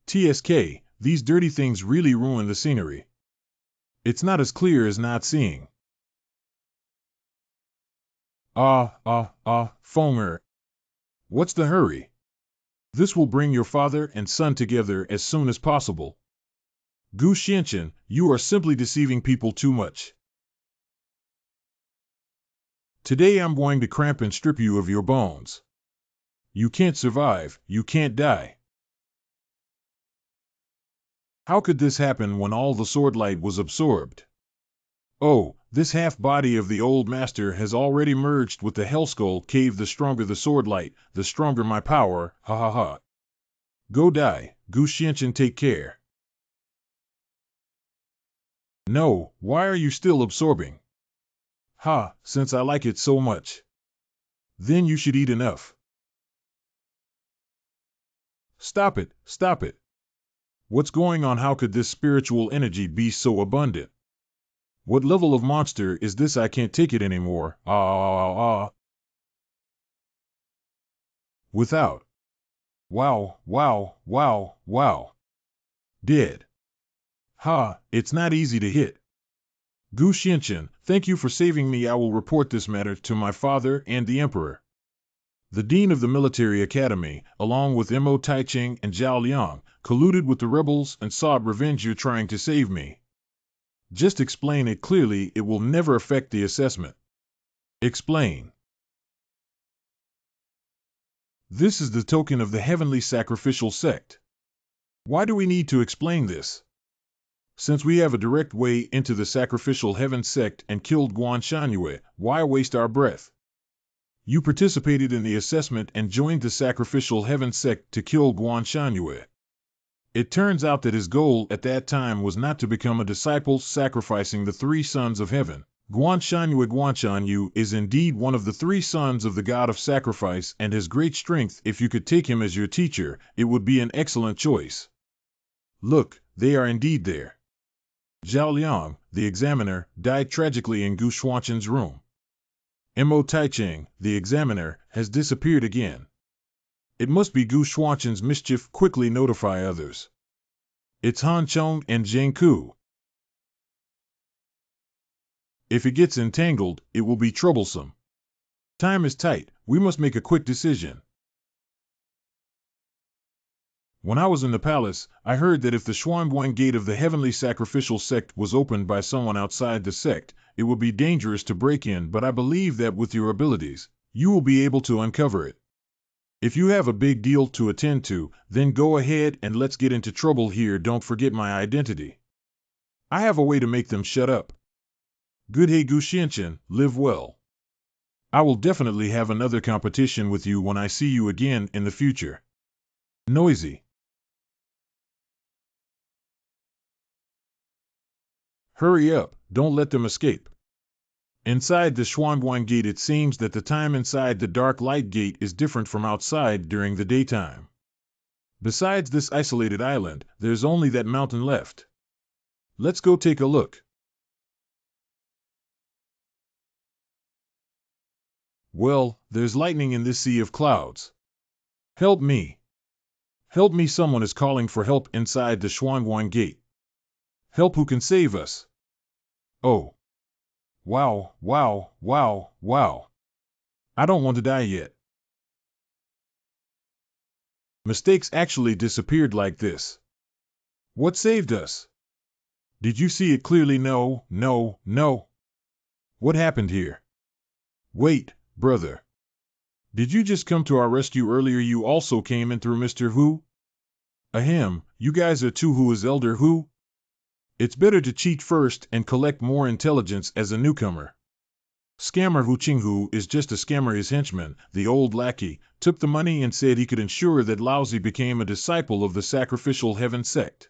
Speaker 1: TSK, these dirty things really ruin the scenery. It's not as clear as not seeing. Fonger. What's the hurry? This will bring your father and son together as soon as possible. Gu Xianchen, you are simply deceiving people too much. Today I'm going to cramp and strip you of your bones. You can't survive, you can't die. How could this happen when all the sword light was absorbed? Oh, this half-body of the old master has already merged with the Hellskull cave. The stronger the sword light, the stronger my power, ha ha ha. Go die, Gu Xianchen, take care. No, why are you still absorbing? Since I like it so much. Then you should eat enough. Stop it, stop it. What's going on? How could this spiritual energy be so abundant? What level of monster is this? I can't take it anymore. Without. Wow. Dead. It's not easy to hit. Gu Xianchen, thank you for saving me. I will report this matter to my father and the emperor. The dean of the military academy, along with Mo Taiching and Zhao Liang, colluded with the rebels and sought revenge. You're trying to save me. Just explain it clearly. It will never affect the assessment. Explain. This is the token of the heavenly sacrificial sect. Why do we need to explain this? Since we have a direct way into the sacrificial heaven sect and killed Guan Shanyue, why waste our breath? You participated in the assessment and joined the sacrificial heaven sect to kill Guan Shanyue. It turns out that his goal at that time was not to become a disciple, sacrificing the 3 sons of heaven. Guan Shanyu is indeed one of the 3 sons of the god of sacrifice and has great strength. If you could take him as your teacher, it would be an excellent choice. Look, they are indeed there. Zhao Liang, the examiner, died tragically in Gu Xuanchen's room. Mo Taiching, the examiner, has disappeared again. It must be Gu Xuanchen's mischief. Quickly notify others. It's Han Chong and Zheng Ku. If it gets entangled, it will be troublesome. Time is tight. We must make a quick decision. When I was in the palace, I heard that if the Xuanguang gate of the heavenly sacrificial sect was opened by someone outside the sect, it would be dangerous to break in, but I believe that with your abilities, you will be able to uncover it. If you have a big deal to attend to, then go ahead and let's get into trouble here. Don't forget my identity. I have a way to make them shut up. Good. Hey Gu Xianchen, live well. I will definitely have another competition with you when I see you again in the future. Noisy. Hurry up, don't let them escape. Inside the Xuanguang Gate, it seems that the time inside the Dark Light Gate is different from outside during the daytime. Besides this isolated island, there's only that mountain left. Let's go take a look. Well, there's lightning in this sea of clouds. Help me. Help me, someone is calling for help inside the Xuanguang Gate. Help, who can save us? Oh. Wow, wow, wow, wow. I don't want to die yet. Mistakes actually disappeared like this. What saved us? Did you see it clearly? No, no, no. What happened here? Wait, brother. Did you just come to our rescue earlier? You also came in through Mr. Hu? Ahem, you guys are two. Who is Elder Hu? It's better to cheat first and collect more intelligence as a newcomer. Scammer Hu Qinghu is just a scammer. His henchman, the old lackey, took the money and said he could ensure that Laozi became a disciple of the sacrificial heaven sect.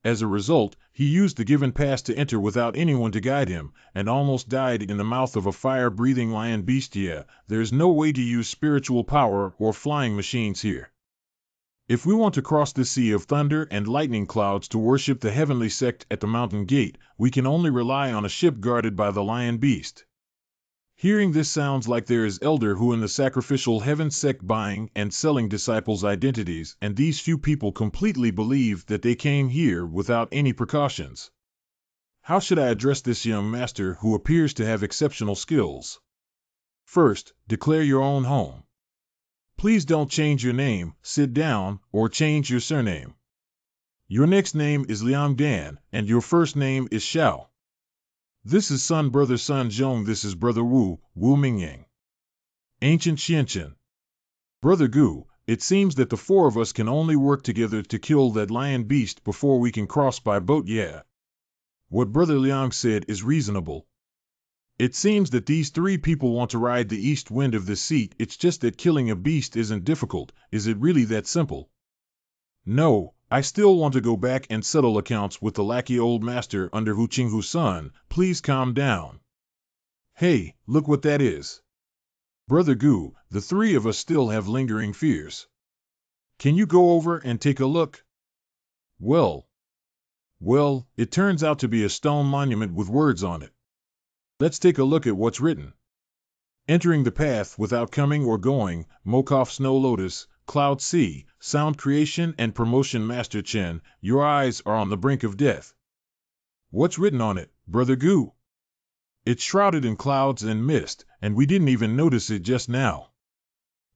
Speaker 1: As a result, he used the given pass to enter without anyone to guide him, and almost died in the mouth of a fire-breathing lion beast. Yeah, there's no way to use spiritual power or flying machines here. If we want to cross the sea of thunder and lightning clouds to worship the heavenly sect at the mountain gate, we can only rely on a ship guarded by the lion beast. Hearing this, sounds like there is Elder Hu in the sacrificial heaven sect buying and selling disciples' identities, and these few people completely believe that they came here without any precautions. How should I address this young master who appears to have exceptional skills? First, declare your own home. Please don't change your name, sit down, or change your surname. Your next name is Liang Dan, and your first name is Xiao. This is brother Sun Zhong. This is brother Wu Mingyang. Ancient Xianchen. Brother Gu, it seems that the four of us can only work together to kill that lion beast before we can cross by boat. Yeah. What brother Liang said is reasonable. It seems that these three people want to ride the east wind of this seat. It's just that killing a beast isn't difficult. Is it really that simple? No, I still want to go back and settle accounts with the lackey old master under Hu Qinghu's son. Please calm down. Hey, look what that is. Brother Gu, the three of us still have lingering fears. Can you go over and take a look? Well, it turns out to be a stone monument with words on it. Let's take a look at what's written. Entering the path without coming or going, Mokov Snow Lotus, Cloud Sea, Sound Creation and Promotion Master Chen, your eyes are on the brink of death. What's written on it, Brother Gu? It's shrouded in clouds and mist, and we didn't even notice it just now.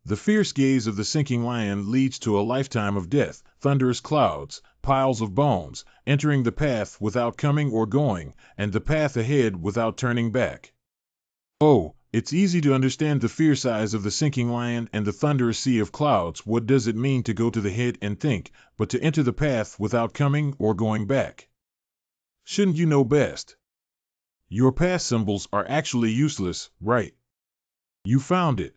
Speaker 1: The fierce gaze of the sinking lion leads to a lifetime of death, thunderous clouds, piles of bones, entering the path without coming or going, and the path ahead without turning back. Oh, it's easy to understand the fierce eyes of the sinking lion and the thunderous sea of clouds. What does it mean to go to the head and think, but to enter the path without coming or going back? Shouldn't you know best? Your path symbols are actually useless, right? You found it.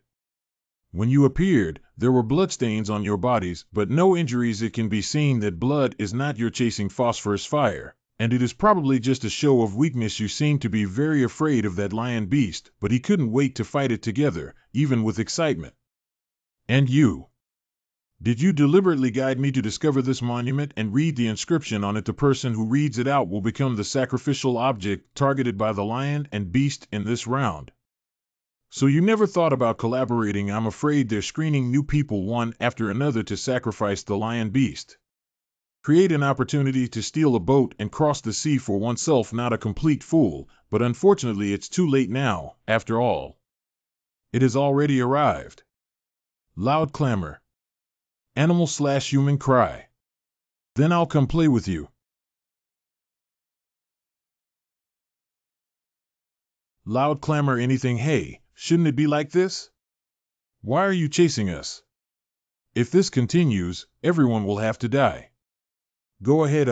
Speaker 1: When you appeared, there were bloodstains on your bodies, but no injuries. It can be seen that blood is not your chasing phosphorus fire, and it is probably just a show of weakness. You seem to be very afraid of that lion beast, but he couldn't wait to fight it together, even with excitement. And you? Did you deliberately guide me to discover this monument and read the inscription on it? The person who reads it out will become the sacrificial object targeted by the lion and beast in this round. So you never thought about collaborating? I'm afraid they're screening new people one after another to sacrifice the lion beast. Create an opportunity to steal a boat and cross the sea for oneself. Not a complete fool, but unfortunately it's too late now, after all. It has already arrived. Loud clamor. Animal/human cry. Then I'll come play with you. Loud clamor. Anything. Hey, shouldn't it be like this? Why are you chasing us? If this continues, everyone will have to die. Go ahead.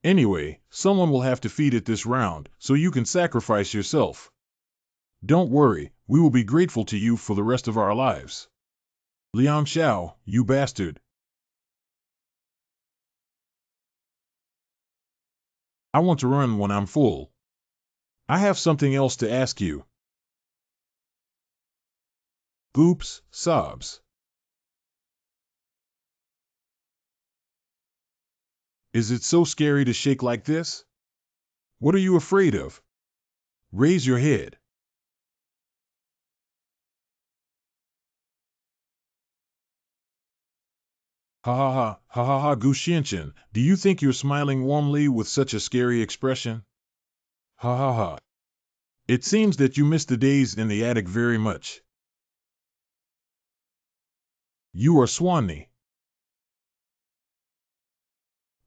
Speaker 1: Anyway, someone will have to feed it this round, so you can sacrifice yourself. Don't worry, we will be grateful to you for the rest of our lives. Liang Xiao, you bastard. I want to run when I'm full. I have something else to ask you. Oops, sobs. Is it so scary to shake like this? What are you afraid of? Raise your head. Ha ha ha, ha ha ha, Guxianchen, do you think you're smiling warmly with such a scary expression? Ha ha ha. It seems that you miss the days in the attic very much. You are Swanee.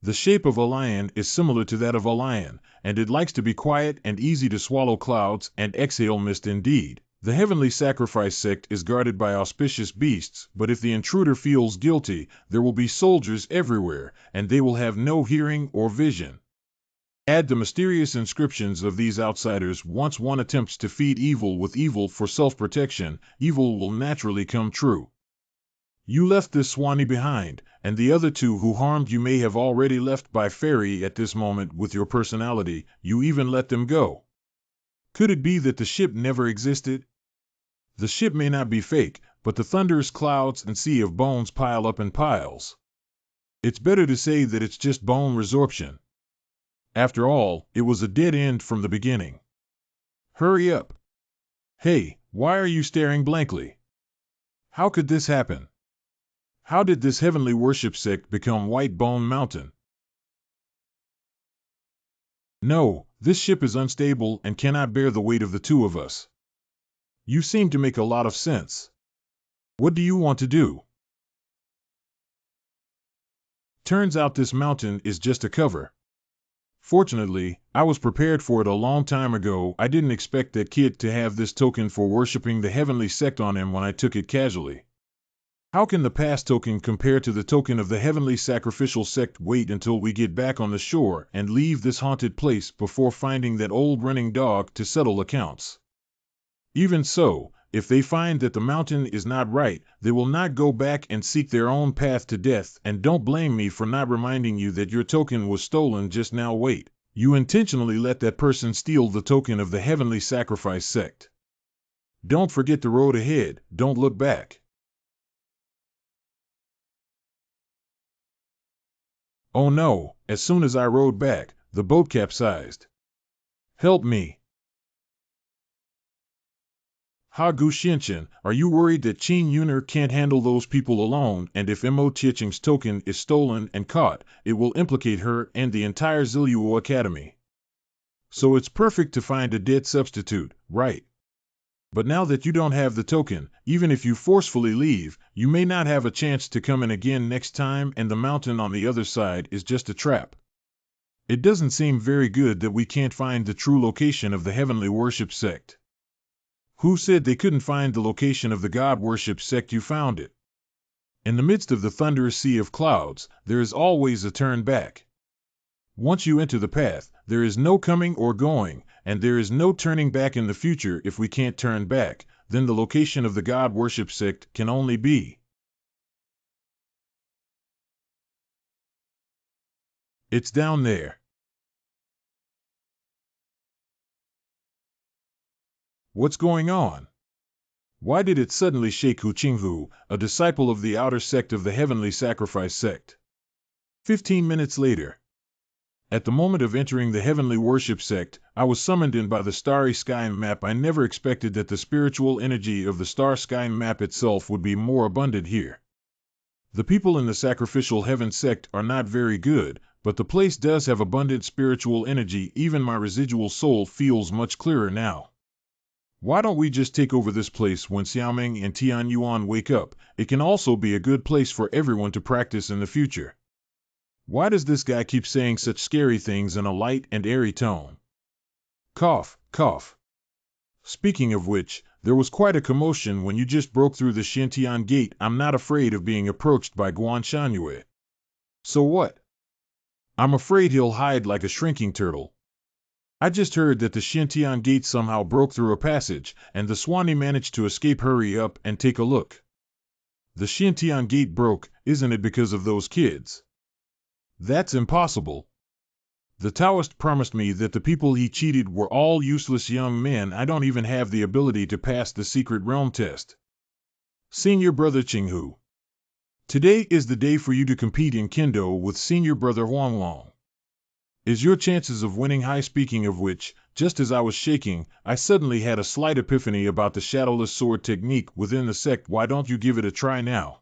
Speaker 1: The shape of a lion is similar to that of a lion, and it likes to be quiet and easy to swallow clouds and exhale mist indeed. The heavenly sacrifice sect is guarded by auspicious beasts, but if the intruder feels guilty, there will be soldiers everywhere, and they will have no hearing or vision. Add the mysterious inscriptions of these outsiders. Once one attempts to feed evil with evil for self-protection, evil will naturally come true. You left this Swanee behind, and the other two who harmed you may have already left by ferry at this moment with your personality. You even let them go. Could it be that the ship never existed? The ship may not be fake, but the thunderous clouds and sea of bones pile up in piles. It's better to say that it's just bone resorption. After all, it was a dead end from the beginning. Hurry up. Hey, why are you staring blankly? How could this happen? How did this heavenly worship sect become White Bone Mountain? No, this ship is unstable and cannot bear the weight of the two of us. You seem to make a lot of sense. What do you want to do? Turns out this mountain is just a cover. Fortunately, I was prepared for it a long time ago. I didn't expect that kid to have this token for worshipping the heavenly sect on him when I took it casually. How can the past token compare to the token of the heavenly sacrificial sect? Wait until we get back on the shore and leave this haunted place before finding that old running dog to settle accounts. Even so, if they find that the mountain is not right, they will not go back and seek their own path to death. And don't blame me for not reminding you that your token was stolen just now. Wait, you intentionally let that person steal the token of the heavenly sacrifice sect. Don't forget the road ahead, don't look back. Oh no, as soon as I rowed back, the boat capsized. Help me. Ha Guxianchen, are you worried that Qin Yuner can't handle those people alone, and if Mo Chicheng's token is stolen and caught, it will implicate her and the entire Ziluo Academy? So it's perfect to find a dead substitute, right? But now that you don't have the token, even if you forcefully leave, you may not have a chance to come in again next time, and the mountain on the other side is just a trap. It doesn't seem very good that we can't find the true location of the heavenly worship sect. Who said they couldn't find the location of the God worship sect? You found it. In the midst of the thunderous sea of clouds, there is always a turn back. Once you enter the path, there is no coming or going, and there is no turning back in the future. If we can't turn back, then the location of the God worship sect can only be. It's down there. What's going on? Why did it suddenly shake? Hu Qinghu, a disciple of the outer sect of the heavenly sacrifice sect. 15 minutes later. At the moment of entering the heavenly worship sect, I was summoned in by the starry sky map. I never expected that the spiritual energy of the star sky map itself would be more abundant here. The people in the sacrificial heaven sect are not very good, but the place does have abundant spiritual energy. Even my residual soul feels much clearer now. Why don't we just take over this place when Xiaoming and Tian Yuan wake up? It can also be a good place for everyone to practice in the future. Why does this guy keep saying such scary things in a light and airy tone? Cough, cough. Speaking of which, there was quite a commotion when you just broke through the Xintian gate. I'm not afraid of being approached by Guan Shangyue. So what? I'm afraid he'll hide like a shrinking turtle. I just heard that the Xintian gate somehow broke through a passage, and the Swanee managed to escape. Hurry up and take a look. The Xintian gate broke, isn't it because of those kids? That's impossible. The Taoist promised me that the people he cheated were all useless young men. I don't even have the ability to pass the secret realm test. Senior Brother Qinghu. Today is the day for you to compete in Kendo with Senior Brother Huanglong. Is your chances of winning high? Speaking of which, just as I was shaking, I suddenly had a slight epiphany about the shadowless sword technique within the sect. Why don't you give it a try now?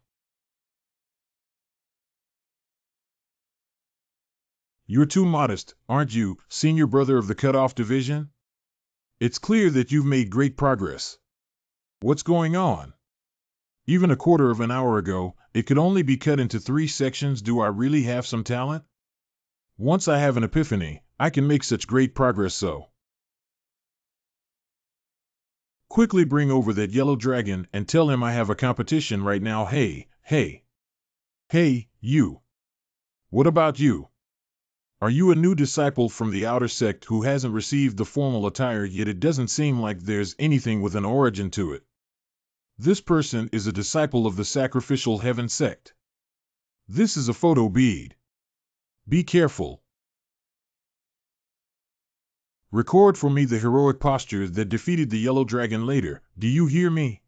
Speaker 1: You're too modest, aren't you, Senior Brother of the Cut-Off Division? It's clear that you've made great progress. What's going on? Even a quarter of an hour ago, it could only be cut into 3 sections. Do I really have some talent? Once I have an epiphany, I can make such great progress. So quickly bring over that yellow dragon and tell him I have a competition right now. Hey, you. What about you? Are you a new disciple from the outer sect who hasn't received the formal attire yet? It doesn't seem like there's anything with an origin to it. This person is a disciple of the Sacrificial Heaven sect. This is a photo bead. Be careful. Record for me the heroic posture that defeated the yellow dragon later. Do you hear me?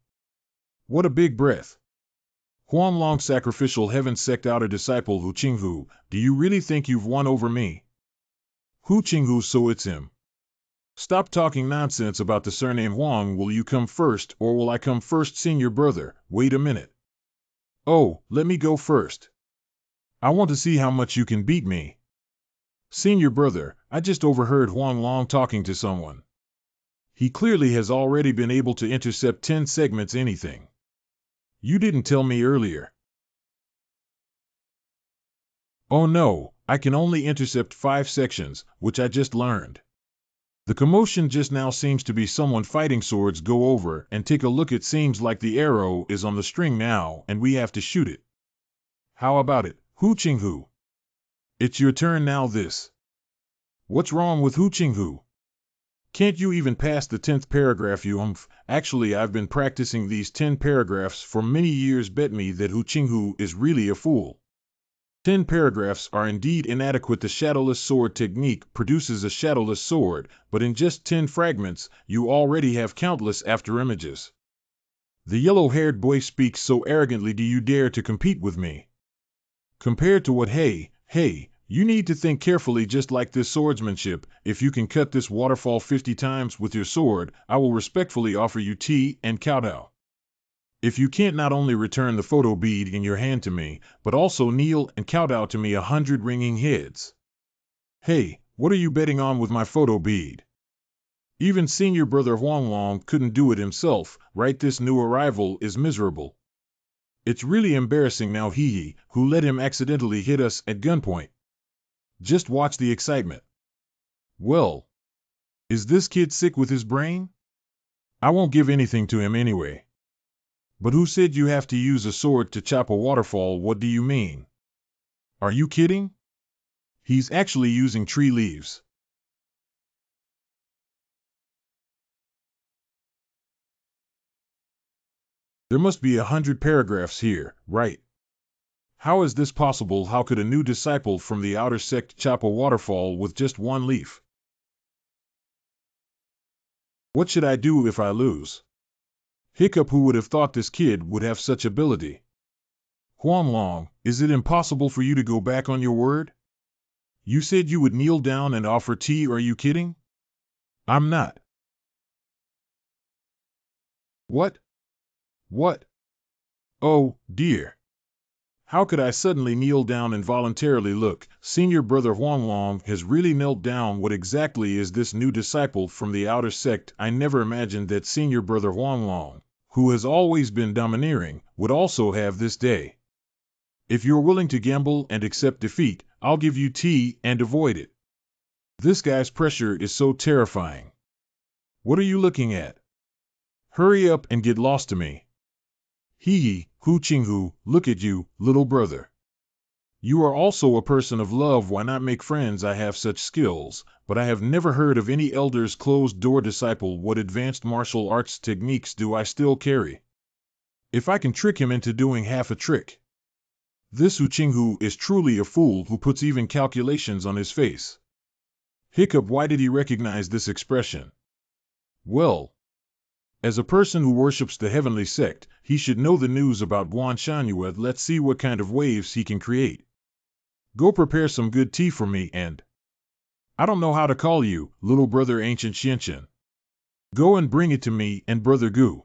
Speaker 1: What a big breath. Huanglong Sacrificial Heaven sect outer disciple Hu Qinghu, do you really think you've won over me? Hu Qinghu, so it's him. Stop talking nonsense about the surname Huang. Will you come first, or will I come first? Senior Brother, wait a minute. Oh, let me go first. I want to see how much you can beat me. Senior Brother, I just overheard Huanglong talking to someone. He clearly has already been able to intercept 10 segments. Anything. You didn't tell me earlier. Oh no, I can only intercept 5 sections, which I just learned. The commotion just now seems to be someone fighting. Swords, go over and take a look. It seems like the arrow is on the string now and we have to shoot it. How about it, Hu Qinghu? It's your turn now. What's wrong with Hu Qinghu? Can't you even pass the 10th paragraph? Actually, I've been practicing these 10 paragraphs for many years. Bet me that Hu Qinghu is really a fool. 10 paragraphs are indeed inadequate. The shadowless sword technique produces a shadowless sword, but in just 10 fragments, you already have countless afterimages. The yellow-haired boy speaks so arrogantly. Do you dare to compete with me? Compared to what? Hey, you need to think carefully. Just like this swordsmanship, if you can cut this waterfall 50 times with your sword, I will respectfully offer you tea and kowtow. If you can't not only return the photo bead in your hand to me, but also kneel and kowtow to me 100 ringing heads. Hey, what are you betting on with my photo bead? Even Senior Brother Huanglong couldn't do it himself, right? This new arrival is miserable. It's really embarrassing now. Who let him accidentally hit us at gunpoint? Just watch the excitement. Well, is this kid sick with his brain? I won't give anything to him anyway. But who said you have to use a sword to chop a waterfall? What do you mean? Are you kidding? He's actually using tree leaves. There must be 100 paragraphs here, right? How is this possible? How could a new disciple from the outer sect chop a waterfall with just 1 leaf? What should I do if I lose? Hiccup, who would have thought this kid would have such ability? Huanglong, is it impossible for you to go back on your word? You said you would kneel down and offer tea. Are you kidding? I'm not. What? Oh, dear. How could I suddenly kneel down involuntarily? Look, Senior Brother Huanglong has really knelt down. What exactly is this new disciple from the outer sect? I never imagined that Senior Brother Huanglong, who has always been domineering, would also have this day. If you're willing to gamble and accept defeat, I'll give you tea and avoid it. This guy's pressure is so terrifying. What are you looking at? Hurry up and get lost to me. Hu Qinghu, look at you, little brother. You are also a person of love. Why not make friends? I have such skills, but I have never heard of any elder's closed-door disciple. What advanced martial arts techniques do I still carry? If I can trick him into doing half a trick. This Hu Qinghu is truly a fool who puts even calculations on his face. Hiccup, why did he recognize this expression? Well, as a person who worships the heavenly sect, he should know the news about MANHWA. Let's see what kind of waves he can create. Go prepare some good tea for me and... I don't know how to call you, little brother Ancient Xianqian. Go and bring it to me and Brother Gu.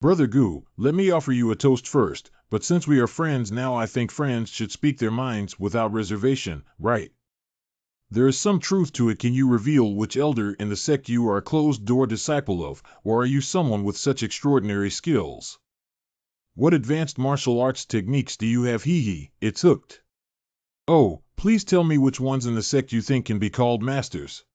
Speaker 1: Brother Gu, let me offer you a toast first, but since we are friends now, I think friends should speak their minds without reservation, right? There is some truth to it. Can you reveal which elder in the sect you are a closed-door disciple of, or are you someone with such extraordinary skills? What advanced martial arts techniques do you have? It's hooked. Oh, please tell me which ones in the sect you think can be called masters.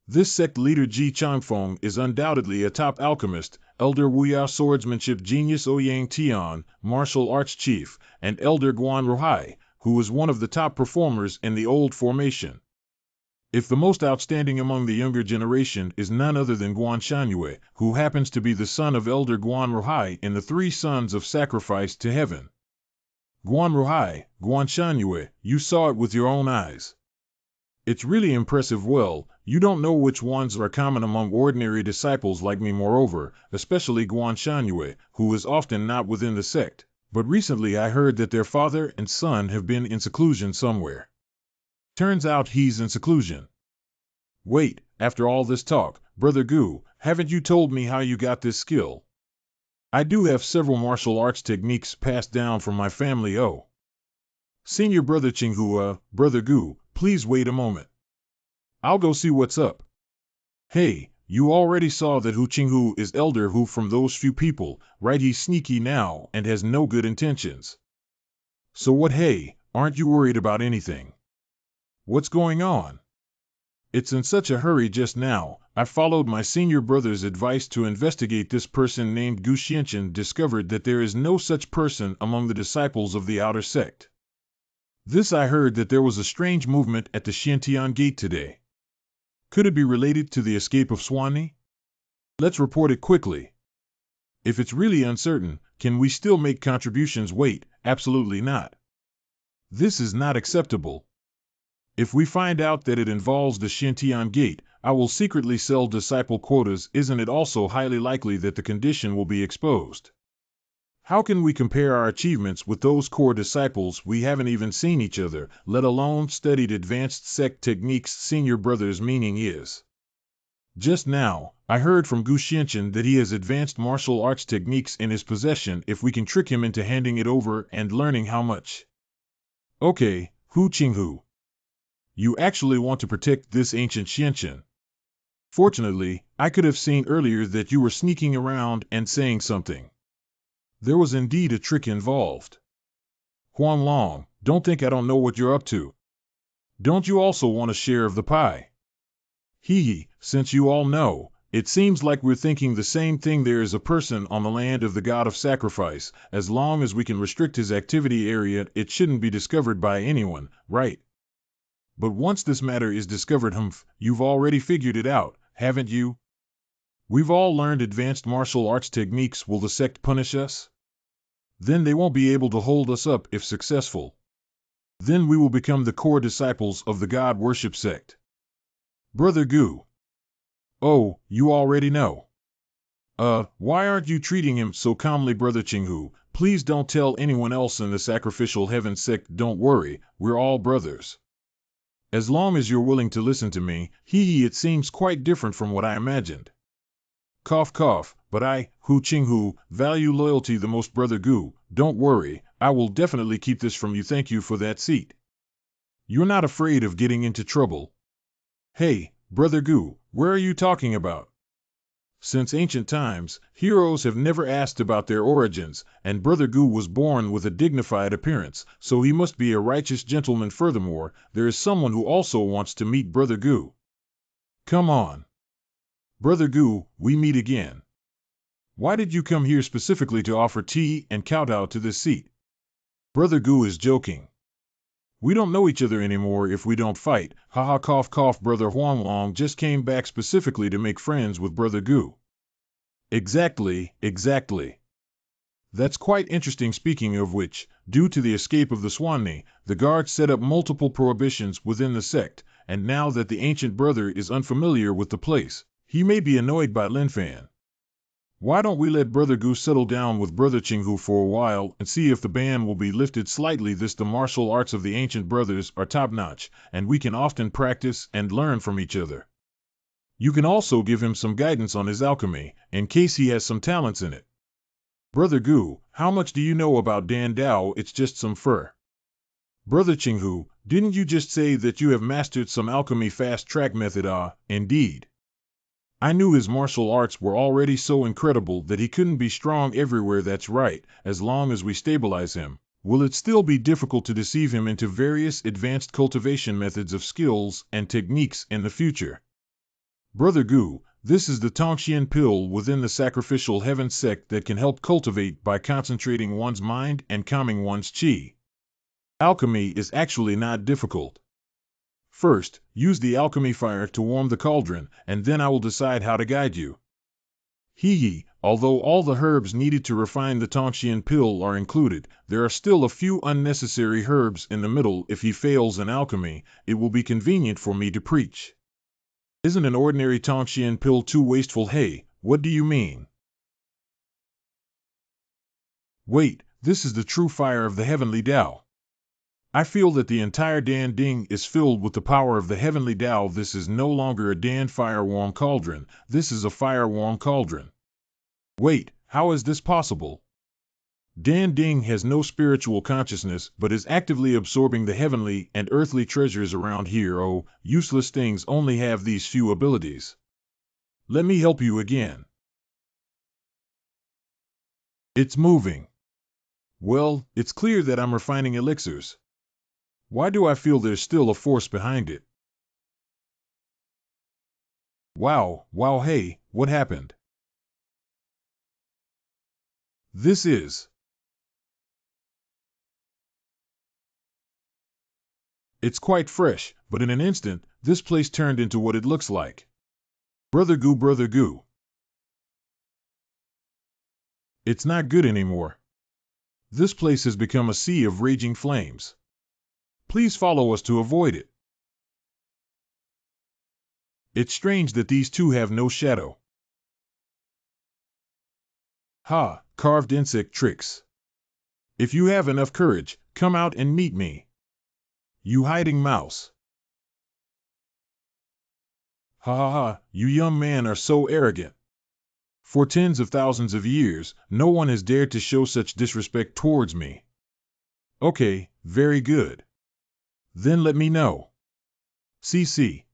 Speaker 1: This sect leader Ji Changfeng is undoubtedly a top alchemist, Elder Wuyao swordsmanship genius Ouyang Tian, martial arts chief, and Elder Guan Ruhai, who is one of the top performers in the old formation. If the most outstanding among the younger generation is none other than Guan Shangyue, who happens to be the son of Elder Guan Ruhai in the Three Sons of Sacrifice to Heaven. Guan Ruhai, Guan Shangyue, you saw it with your own eyes. It's really impressive. Well, you don't know which ones are common among ordinary disciples like me. Moreover, especially Guan Shangyue, who is often not within the sect. But recently I heard that their father and son have been in seclusion somewhere. Turns out he's in seclusion. Wait, after all this talk, Brother Gu, haven't you told me how you got this skill? I do have several martial arts techniques passed down from my family. Oh. Senior Brother Qinghua, Brother Gu, please wait a moment. I'll go see what's up. Hey, you already saw that Hu Qinghu is Elder Hu from those few people, right? He's sneaky now and has no good intentions. So what? Hey, aren't you worried about anything? What's going on? It's in such a hurry just now. I followed my senior brother's advice to investigate this person named Gu Xianqian, discovered that there is no such person among the disciples of the outer sect. This I heard that there was a strange movement at the Xiantian gate today. Could it be related to the escape of Swanee? Let's report it quickly. If it's really uncertain, can we still make contributions? Wait, absolutely not. This is not acceptable. If we find out that it involves the Xiantian gate, I will secretly sell disciple quotas. Isn't it also highly likely that the condition will be exposed? How can we compare our achievements with those core disciples? We haven't even seen each other, let alone studied advanced sect techniques. Senior brother's meaning is. Just now, I heard from Gu Xianqian that he has advanced martial arts techniques in his possession. If we can trick him into handing it over and learning how much. Okay, Hu Qinghu. You actually want to protect this Ancient Xianqian. Fortunately, I could have seen earlier that you were sneaking around and saying something. There was indeed a trick involved. Huan Long, don't think I don't know what you're up to. Don't you also want a share of the pie? Since you all know, it seems like we're thinking the same thing. There is a person on the land of the god of sacrifice. As long as we can restrict his activity area, it shouldn't be discovered by anyone, right? But once this matter is discovered, you've already figured it out, haven't you? We've all learned advanced martial arts techniques. Will the sect punish us? Then they won't be able to hold us up if successful. Then we will become the core disciples of the God Worship sect. Brother Gu. Oh, you already know. Why aren't you treating him so calmly? Brother Qinghu, please don't tell anyone else in the Sacrificial Heaven sect. Don't worry, we're all brothers. As long as you're willing to listen to me, it seems quite different from what I imagined. Cough cough, but I, Hu Qinghu, value loyalty the most. Brother Gu, don't worry, I will definitely keep this from you. Thank you for that seat. You're not afraid of getting into trouble. Hey, Brother Gu, where are you talking about? Since ancient times, heroes have never asked about their origins, and Brother Gu was born with a dignified appearance, so he must be a righteous gentleman. Furthermore, there is someone who also wants to meet Brother Gu. Come on. Brother Gu, we meet again. Why did you come here specifically to offer tea and kowtow to this seat? Brother Gu is joking. We don't know each other anymore if we don't fight. Haha cough cough. Brother Huang Long just came back specifically to make friends with Brother Gu. Exactly. That's quite interesting. Speaking of which, due to the escape of the Swanni, the guards set up multiple prohibitions within the sect, and now that the ancient brother is unfamiliar with the place, he may be annoyed by Linfan. Why don't we let Brother Gu settle down with Brother Qinghu for a while and see if the ban will be lifted slightly? The martial arts of the ancient brothers are top-notch, and we can often practice and learn from each other. You can also give him some guidance on his alchemy, in case he has some talents in it. Brother Gu, how much do you know about Dan Dao? It's just some fur. Brother Qinghu, didn't you just say that you have mastered some alchemy fast-track method? Ah, indeed. I knew his martial arts were already so incredible that he couldn't be strong everywhere. That's right, as long as we stabilize him. Will it still be difficult to deceive him into various advanced cultivation methods of skills and techniques in the future? Brother Gu, this is the Tongxian pill within the sacrificial heaven sect that can help cultivate by concentrating one's mind and calming one's qi. Alchemy is actually not difficult. First, use the alchemy fire to warm the cauldron, and then I will decide how to guide you. Hee, although all the herbs needed to refine the Tongxian pill are included, there are still a few unnecessary herbs in the middle. If he fails in alchemy, it will be convenient for me to preach. Isn't an ordinary Tongxian pill too wasteful? Hey, what do you mean? Wait, this is the true fire of the heavenly Tao. I feel that the entire Dan Ding is filled with the power of the heavenly Tao. This is no longer a Dan fire-warm cauldron, this is a fire-warm cauldron. Wait, how is this possible? Dan Ding has no spiritual consciousness but is actively absorbing the heavenly and earthly treasures around here. Oh, useless things only have these few abilities. Let me help you again. It's moving. Well, it's clear that I'm refining elixirs. Why do I feel there's still a force behind it? Wow, hey, what happened? This is... It's quite fresh, but in an instant, this place turned into what it looks like. Brother Gu. It's not good anymore. This place has become a sea of raging flames. Please follow us to avoid it. It's strange that these two have no shadow. Ha, carved insect tricks. If you have enough courage, come out and meet me. You hiding mouse. Ha, you young men are so arrogant. For tens of thousands of years, no one has dared to show such disrespect towards me. Okay, very good. Then let me know. CC.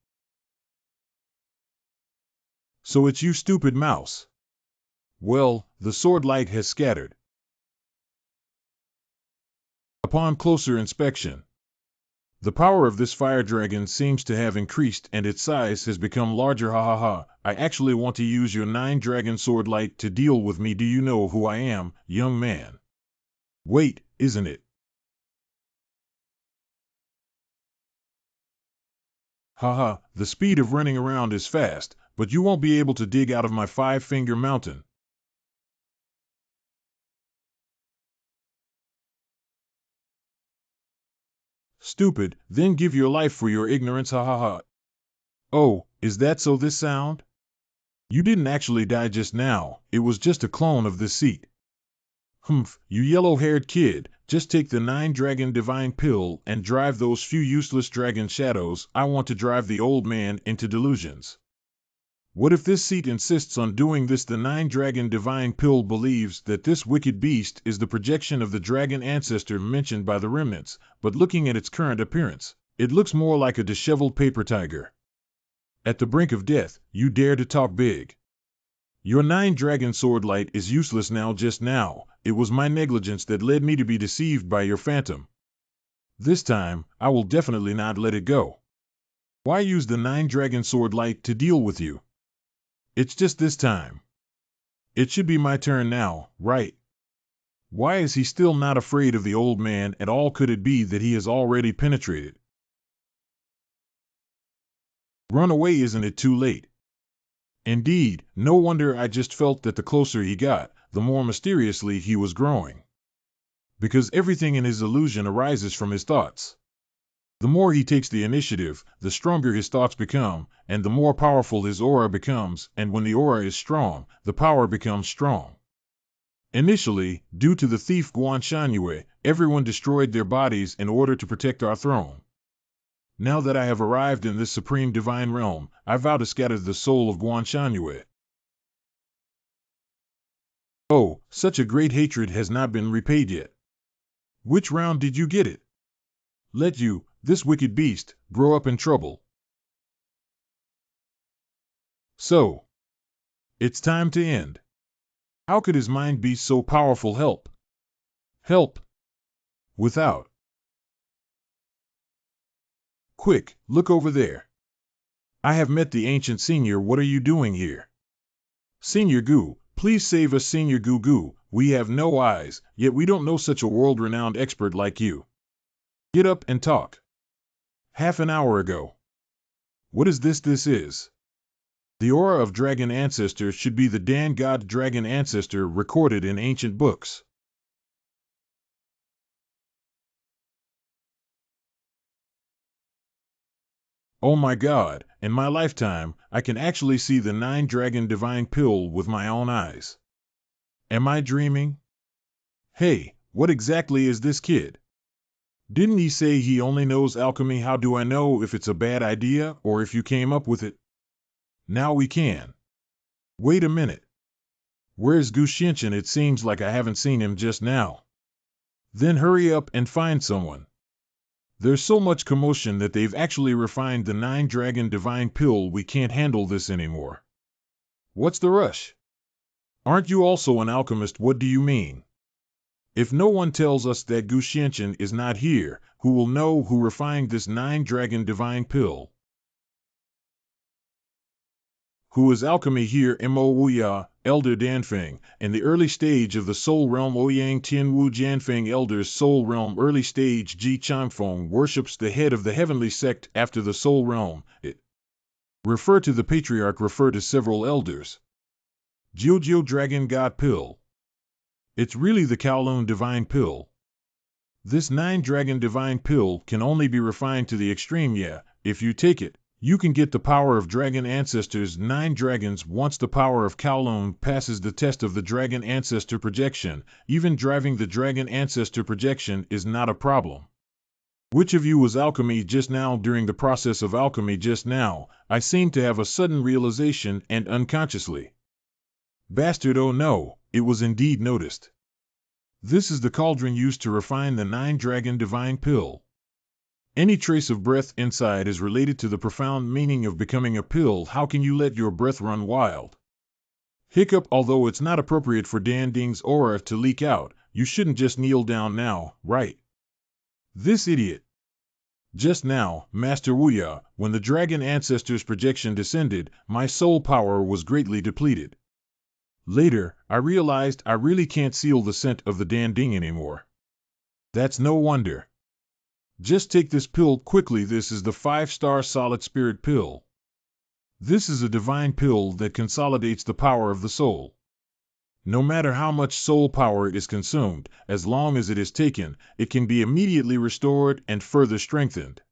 Speaker 1: So it's you, stupid mouse. Well, the sword light has scattered. Upon closer inspection, the power of this fire dragon seems to have increased and its size has become larger. Ha. I actually want to use your 9-dragon sword light to deal with me. Do you know who I am, young man? Wait, isn't it? Ha, the speed of running around is fast, but you won't be able to dig out of my 5-finger mountain. Stupid, then give your life for your ignorance. Ha. Oh, is that so? This sound? You didn't actually die just now, it was just a clone of this seat. Humph, you yellow-haired kid, just take the 9-dragon divine pill and drive those few useless dragon shadows. I want to drive the old man into delusions. What if this seat insists on doing this? The 9-dragon divine pill believes that this wicked beast is the projection of the dragon ancestor mentioned by the remnants, but looking at its current appearance, it looks more like a disheveled paper tiger. At the brink of death, you dare to talk big. Your 9-dragon sword light is useless now. Just now, it was my negligence that led me to be deceived by your phantom. This time, I will definitely not let it go. Why use the 9-dragon sword light to deal with you? It's just this time. It should be my turn now, right? Why is he still not afraid of the old man at all? Could it be that he has already penetrated? Run away, isn't it too late? Indeed, no wonder I just felt that the closer he got, the more mysteriously he was growing. Because everything in his illusion arises from his thoughts. The more he takes the initiative, the stronger his thoughts become, and the more powerful his aura becomes, and when the aura is strong, the power becomes strong. Initially, due to the thief Guan Shangyue, everyone destroyed their bodies in order to protect our throne. Now that I have arrived in this supreme divine realm, I vow to scatter the soul of Guan Shangyue. Oh, such a great hatred has not been repaid yet. Which round did you get it? Let you, this wicked beast, grow up in trouble. So, it's time to end. How could his mind be so powerful? Help! Help! Without. Quick, look over there. I have met the ancient senior. What are you doing here? Senior Gu, please save us. Senior Gu Gu, we have no eyes, yet we don't know such a world-renowned expert like you. Get up and talk. Half an hour ago. What is this? This is. The aura of dragon ancestor should be the Dan god dragon ancestor recorded in ancient books. Oh my god, in my lifetime, I can actually see the 9-dragon divine pill with my own eyes. Am I dreaming? Hey, what exactly is this kid? Didn't he say he only knows alchemy? How do I know if it's a bad idea or if you came up with it? Now we can. Wait a minute. Where's Gu Xianchen? It seems like I haven't seen him just now. Then hurry up and find someone. There's so much commotion that they've actually refined the 9-dragon divine pill. We can't handle this anymore. What's the rush? Aren't you also an alchemist? What do you mean? If no one tells us that Gu Xianchen is not here, who will know who refined this 9-dragon divine pill? Who is alchemy here? MANHWA, Elder Danfeng, in the early stage of the Soul Realm. Ouyang Tianwu Janfeng Elder's Soul Realm. Early stage Ji Changfeng worships the head of the heavenly sect after the Soul Realm. It refer to the patriarch, refer to several elders. Jiujiu Dragon God Pill. It's really the Kowloon Divine Pill. This 9-dragon divine pill can only be refined to the extreme. Yeah, if you take it, you can get the power of dragon ancestors. 9 dragons. Once the power of Kowloon passes the test of the dragon ancestor projection, even driving the dragon ancestor projection is not a problem. Which of you was alchemy just now? During the process of alchemy just now, I seemed to have a sudden realization and unconsciously. Bastard, oh no, it was indeed noticed. This is the cauldron used to refine the 9-dragon divine pill. Any trace of breath inside is related to the profound meaning of becoming a pill. How can you let your breath run wild? Hiccup. Although it's not appropriate for Dan Ding's aura to leak out, you shouldn't just kneel down now, right? This idiot. Just now, Master Wuya, when the dragon ancestor's projection descended, my soul power was greatly depleted. Later, I realized I really can't seal the scent of the Dan Ding anymore. That's no wonder. Just take this pill quickly. This is the 5-star solid spirit pill. This is a divine pill that consolidates the power of the soul. No matter how much soul power is consumed, as long as it is taken, it can be immediately restored and further strengthened.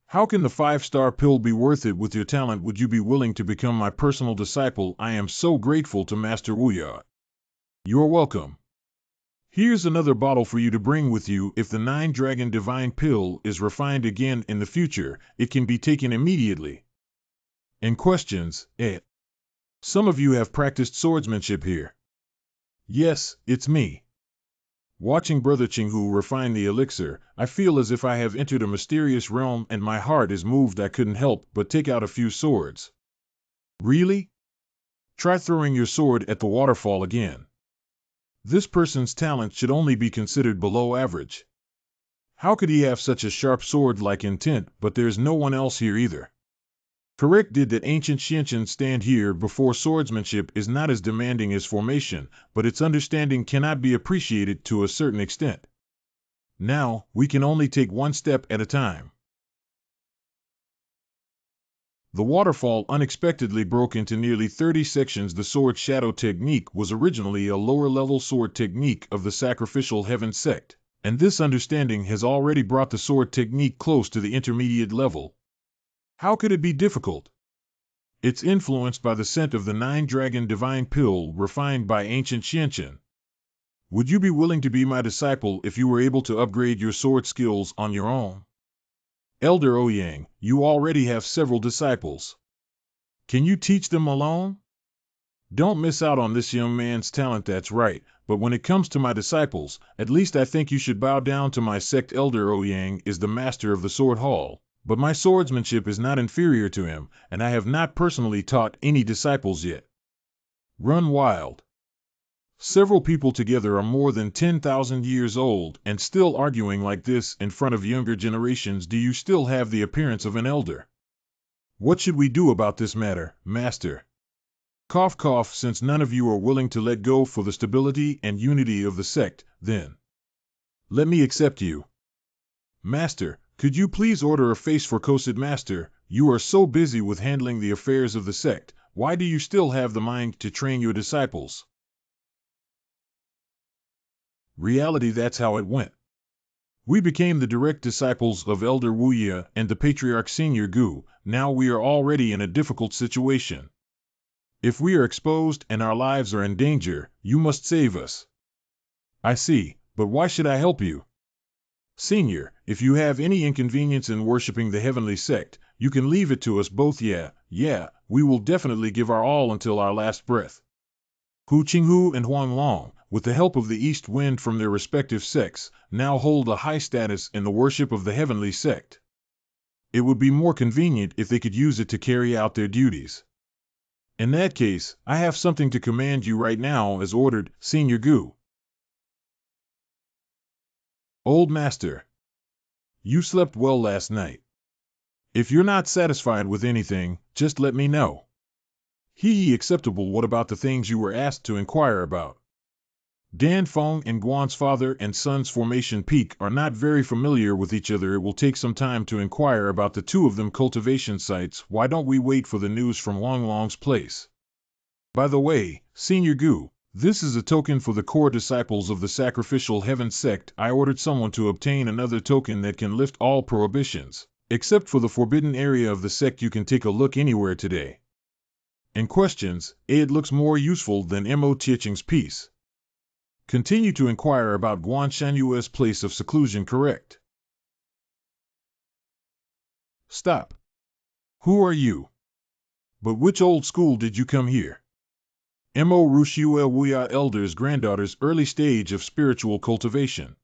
Speaker 1: How can the 5-star pill be worth it? With your talent, would you be willing to become my personal disciple? I am so grateful to Master Wuya. You're welcome. Here's another bottle for you to bring with you. If the 9-dragon divine pill is refined again in the future, it can be taken immediately. And questions, Some of you have practiced swordsmanship here. Yes, it's me. Watching Brother Qinghu refine the elixir, I feel as if I have entered a mysterious realm and my heart is moved. I couldn't help but take out a few swords. Really? Try throwing your sword at the waterfall again. This person's talent should only be considered below average. How could he have such a sharp sword-like intent? But there's no one else here either. Correct. Did that ancient Xianchen stand here before? Swordsmanship is not as demanding as formation, but its understanding cannot be appreciated to a certain extent. Now, we can only take one step at a time. The waterfall unexpectedly broke into nearly 30 sections. The sword shadow technique was originally a lower-level sword technique of the sacrificial heaven sect, and this understanding has already brought the sword technique close to the intermediate level. How could it be difficult? It's influenced by the scent of the 9-dragon divine pill refined by ancient Xianchen. Would you be willing to be my disciple if you were able to upgrade your sword skills on your own? Elder Ouyang, you already have several disciples. Can you teach them alone? Don't miss out on this young man's talent, that's right, but when it comes to my disciples, at least I think you should bow down to my sect. Elder Ouyang is the master of the sword hall, but my swordsmanship is not inferior to him, and I have not personally taught any disciples yet. Run wild. Several people together are more than 10,000 years old and still arguing like this in front of younger generations. Do you still have the appearance of an elder? What should we do about this matter, Master? Cough cough. Since none of you are willing to let go for the stability and unity of the sect, then let me accept you. Master, could you please order a face for Kosid? Master, you are so busy with handling the affairs of the sect, why do you still have the mind to train your disciples? Reality, that's how it went. We became the direct disciples of Elder Wuya and the Patriarch Senior Gu. Now we are already in a difficult situation. If we are exposed and our lives are in danger, you must save us. I see, but why should I help you? Senior, if you have any inconvenience in worshipping the heavenly sect, you can leave it to us both. Yeah, we will definitely give our all until our last breath. Hu Qinghu and Huang Long, with the help of the east wind from their respective sects, now hold a high status in the worship of the heavenly sect. It would be more convenient if they could use it to carry out their duties. In that case, I have something to command you right now, as ordered, Senior Gu. Old Master, you slept well last night. If you're not satisfied with anything, just let me know. Acceptable. What about the things you were asked to inquire about? Dan Feng and Guan's father and son's formation peak are not very familiar with each other. It will take some time to inquire about the two of them cultivation sites. Why don't we wait for the news from Wang Long's place? By the way, Senior Gu, this is a token for the core disciples of the Sacrificial Heaven sect. I ordered someone to obtain another token that can lift all prohibitions, except for the forbidden area of the sect. You can take a look anywhere today. In questions, it looks more useful than Mo Tieching's piece. Continue to inquire about Guan Shanyue's place of seclusion. Correct. Stop. Who are you? But which old school did you come here? Mo Rushue Wuya Elder's granddaughter's early stage of spiritual cultivation.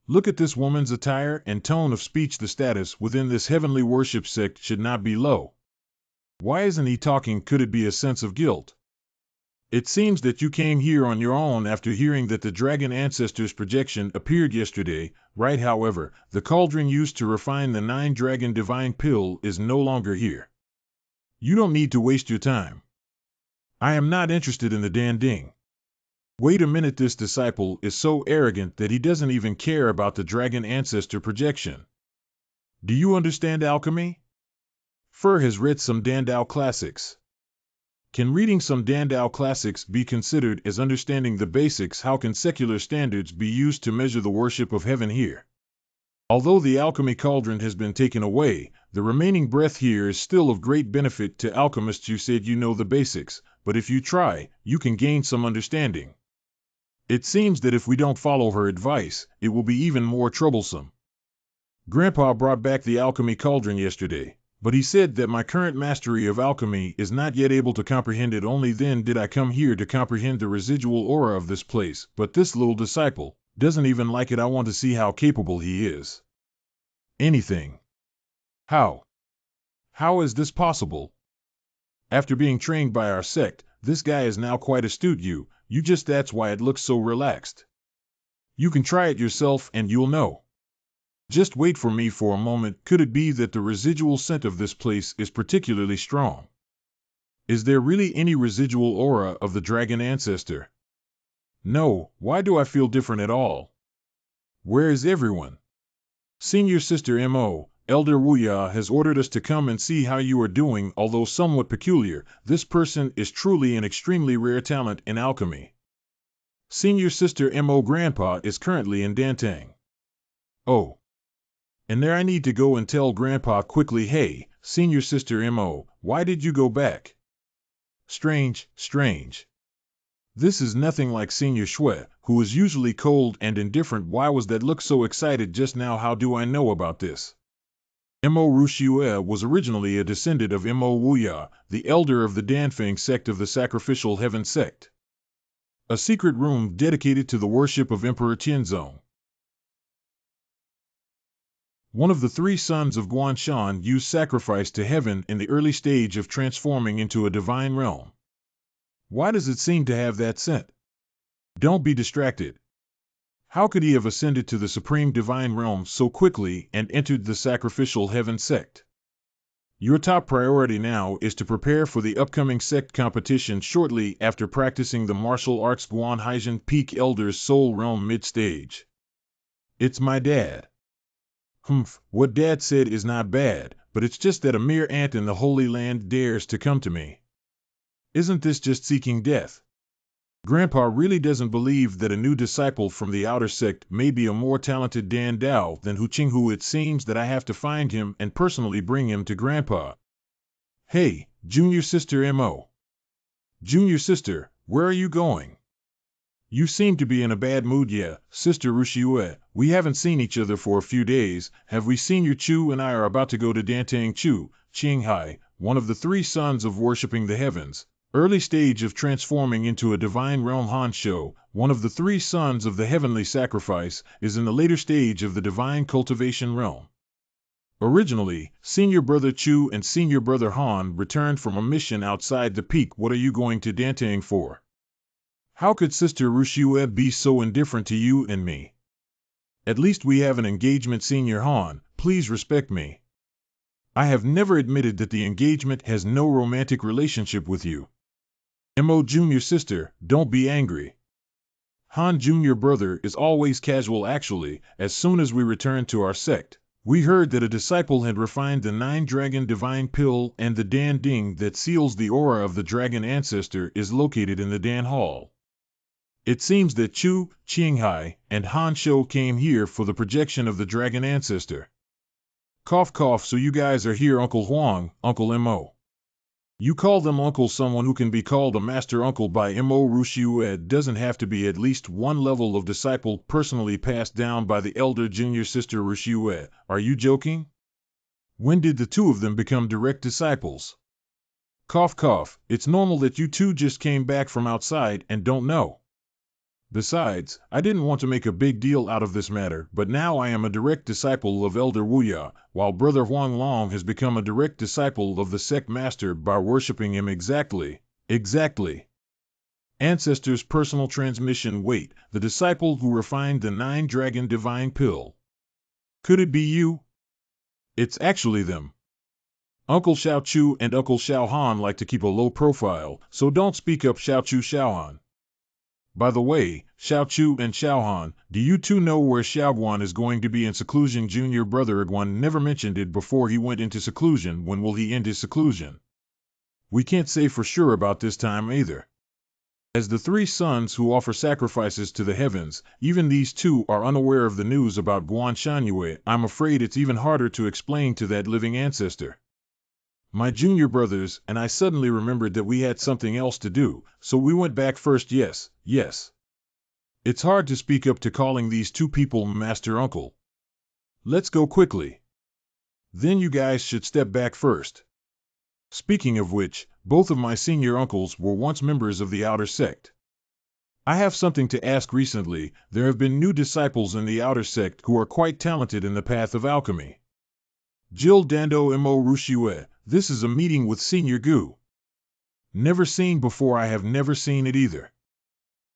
Speaker 1: Look at this woman's attire and tone of speech. The status within this heavenly worship sect should not be low. Why isn't he talking? Could it be a sense of guilt? It seems that you came here on your own after hearing that the Dragon Ancestor's projection appeared yesterday, right? However, the cauldron used to refine the 9-dragon divine pill is no longer here. You don't need to waste your time. I am not interested in the Danding. Wait a minute, this disciple is so arrogant that he doesn't even care about the Dragon Ancestor projection. Do you understand alchemy? Fur has read some Dandao classics. Can reading some Dandao classics be considered as understanding the basics? How can secular standards be used to measure the worship of heaven here? Although the alchemy cauldron has been taken away, the remaining breath here is still of great benefit to alchemists. You said you know the basics, but if you try, you can gain some understanding. It seems that if we don't follow her advice, it will be even more troublesome. Grandpa brought back the alchemy cauldron yesterday, but he said that my current mastery of alchemy is not yet able to comprehend it. Only then did I come here to comprehend the residual aura of this place, but this little disciple doesn't even like it. I want to see how capable he is. Anything. How? How is this possible? After being trained by our sect, this guy is now quite astute. You just, that's why it looks so relaxed. You can try it yourself and you'll know. Just wait for me for a moment. Could it be that the residual scent of this place is particularly strong? Is there really any residual aura of the Dragon Ancestor? No. Why do I feel different at all? Where is everyone? Senior Sister Mo, Elder Wuya has ordered us to come and see how you are doing. Although somewhat peculiar, this person is truly an extremely rare talent in alchemy. Senior Sister Mo Grandpa is currently in Dantang. Oh. And there I need to go and tell Grandpa quickly, hey, Senior Sister Mo, why did you go back? Strange, strange. This is nothing like Senior Shui, who is usually cold and indifferent. Why was that look so excited just now? How do I know about this? Mo Rushue was originally a descendant of Mo Wuya, the elder of the Danfeng sect of the Sacrificial Heaven sect. A secret room dedicated to the worship of Emperor Tianzong. One of the three sons of Guanshan used sacrifice to heaven in the early stage of transforming into a divine realm. Why does it seem to have that scent? Don't be distracted. How could he have ascended to the supreme divine realm so quickly and entered the sacrificial heaven sect? Your top priority now is to prepare for the upcoming sect competition shortly after practicing the martial arts Guan Haijin Peak Elder's Soul Realm mid-stage. It's my dad. What Dad said is not bad, but it's just that a mere ant in the Holy Land dares to come to me. Isn't this just seeking death? Grandpa really doesn't believe that a new disciple from the outer sect may be a more talented Dan Dao than Hu Qinghu. It seems that I have to find him and personally bring him to Grandpa. Hey, Junior Sister Mo. Junior Sister, where are you going? You seem to be in a bad mood. Yeah, Sister Rushue, we haven't seen each other for a few days, have we? Senior Chu and I are about to go to Dantang Chu, Qinghai, one of the three sons of worshipping the heavens, early stage of transforming into a divine realm. Han Shou, one of the three sons of the heavenly sacrifice, is in the later stage of the divine cultivation realm. Originally, Senior Brother Chu and Senior Brother Han returned from a mission outside the peak. What are you going to Dantang for? How could Sister Rushue be so indifferent to you and me? At least we have an engagement. Senior Han, please respect me. I have never admitted that the engagement has no romantic relationship with you. Mo Junior Sister, don't be angry. Han Junior Brother is always casual. Actually, as soon as we returned to our sect, we heard that a disciple had refined the 9-dragon divine pill, and the Dan Ding that seals the aura of the dragon ancestor is located in the Dan Hall. It seems that Chu, Qinghai, and Han Shou came here for the projection of the dragon ancestor. Cough cough, so you guys are here. Uncle Huang, Uncle Mo. You call them uncle. Someone who can be called a master uncle by Mo Rushue doesn't have to be at least one level of disciple personally passed down by the elder Junior Sister Rushue. Are you joking? When did the two of them become direct disciples? Cough cough, it's normal that you two just came back from outside and don't know. Besides, I didn't want to make a big deal out of this matter, but now I am a direct disciple of Elder Wuya, while Brother Huang Long has become a direct disciple of the sect master by worshipping him. Exactly. Ancestor's personal transmission. Wait, the disciple who refined the 9-dragon divine pill. Could it be you? It's actually them. Uncle Xiao Chu and Uncle Xiao Han like to keep a low profile, so don't speak up. Xiao Chu, Xiao Han. By the way, Xiao Chu and Xiao Han, do you two know where Xiao Guan is going to be in seclusion? Junior Brother Guan never mentioned it before he went into seclusion. When will he end his seclusion? We can't say for sure about this time either. As the three sons who offer sacrifices to the heavens, even these two are unaware of the news about Guan Shanyue. I'm afraid it's even harder to explain to that living ancestor. My junior brothers and I suddenly remembered that we had something else to do, so we went back first. Yes. It's hard to speak up to calling these two people master uncle. Let's go quickly. Then you guys should step back first. Speaking of which, both of my senior uncles were once members of the outer sect. I have something to ask. Recently, there have been new disciples in the outer sect who are quite talented in the path of alchemy. Jill Dando Mo Rushue, this is a meeting with Senior Gu. Never seen before. I have never seen it either.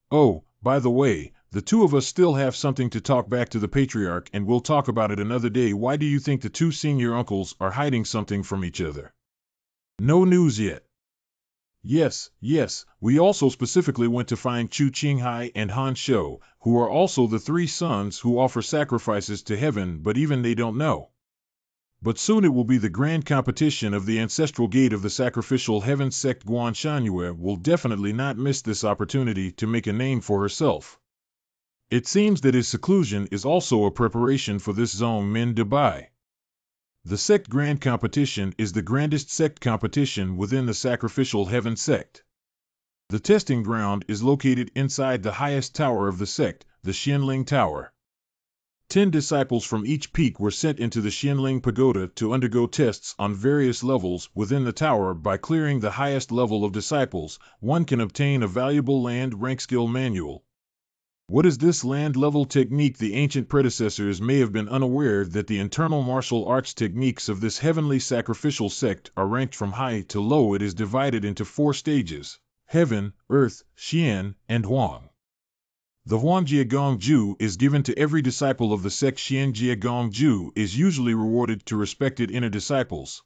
Speaker 1: Oh, by the way, the two of us still have something to talk back to the Patriarch, and we'll talk about it another day. Why do you think the two senior uncles are hiding something from each other? No news yet. Yes, we also specifically went to find Chu Qinghai and Han Shou, who are also the three sons who offer sacrifices to heaven, but even they don't know. But soon it will be the grand competition of the ancestral gate of the sacrificial heaven sect. Guanshanhua will definitely not miss this opportunity to make a name for herself. It seems that his seclusion is also a preparation for this Zong Min Dubai. The sect grand competition is the grandest sect competition within the sacrificial heaven sect. The testing ground is located inside the highest tower of the sect, the Xianling Tower. 10 disciples from each peak were sent into the Xianling Pagoda to undergo tests on various levels within the tower. By clearing the highest level of disciples, one can obtain a valuable land rank skill manual. What is this land level technique? The ancient predecessors may have been unaware that the internal martial arts techniques of this heavenly sacrificial sect are ranked from high to low. It is divided into 4 stages: Heaven, Earth, Xian, and Huang. The Huangjia Gongju is given to every disciple of the sect. Xiangjia Gongju is usually rewarded to respected inner disciples.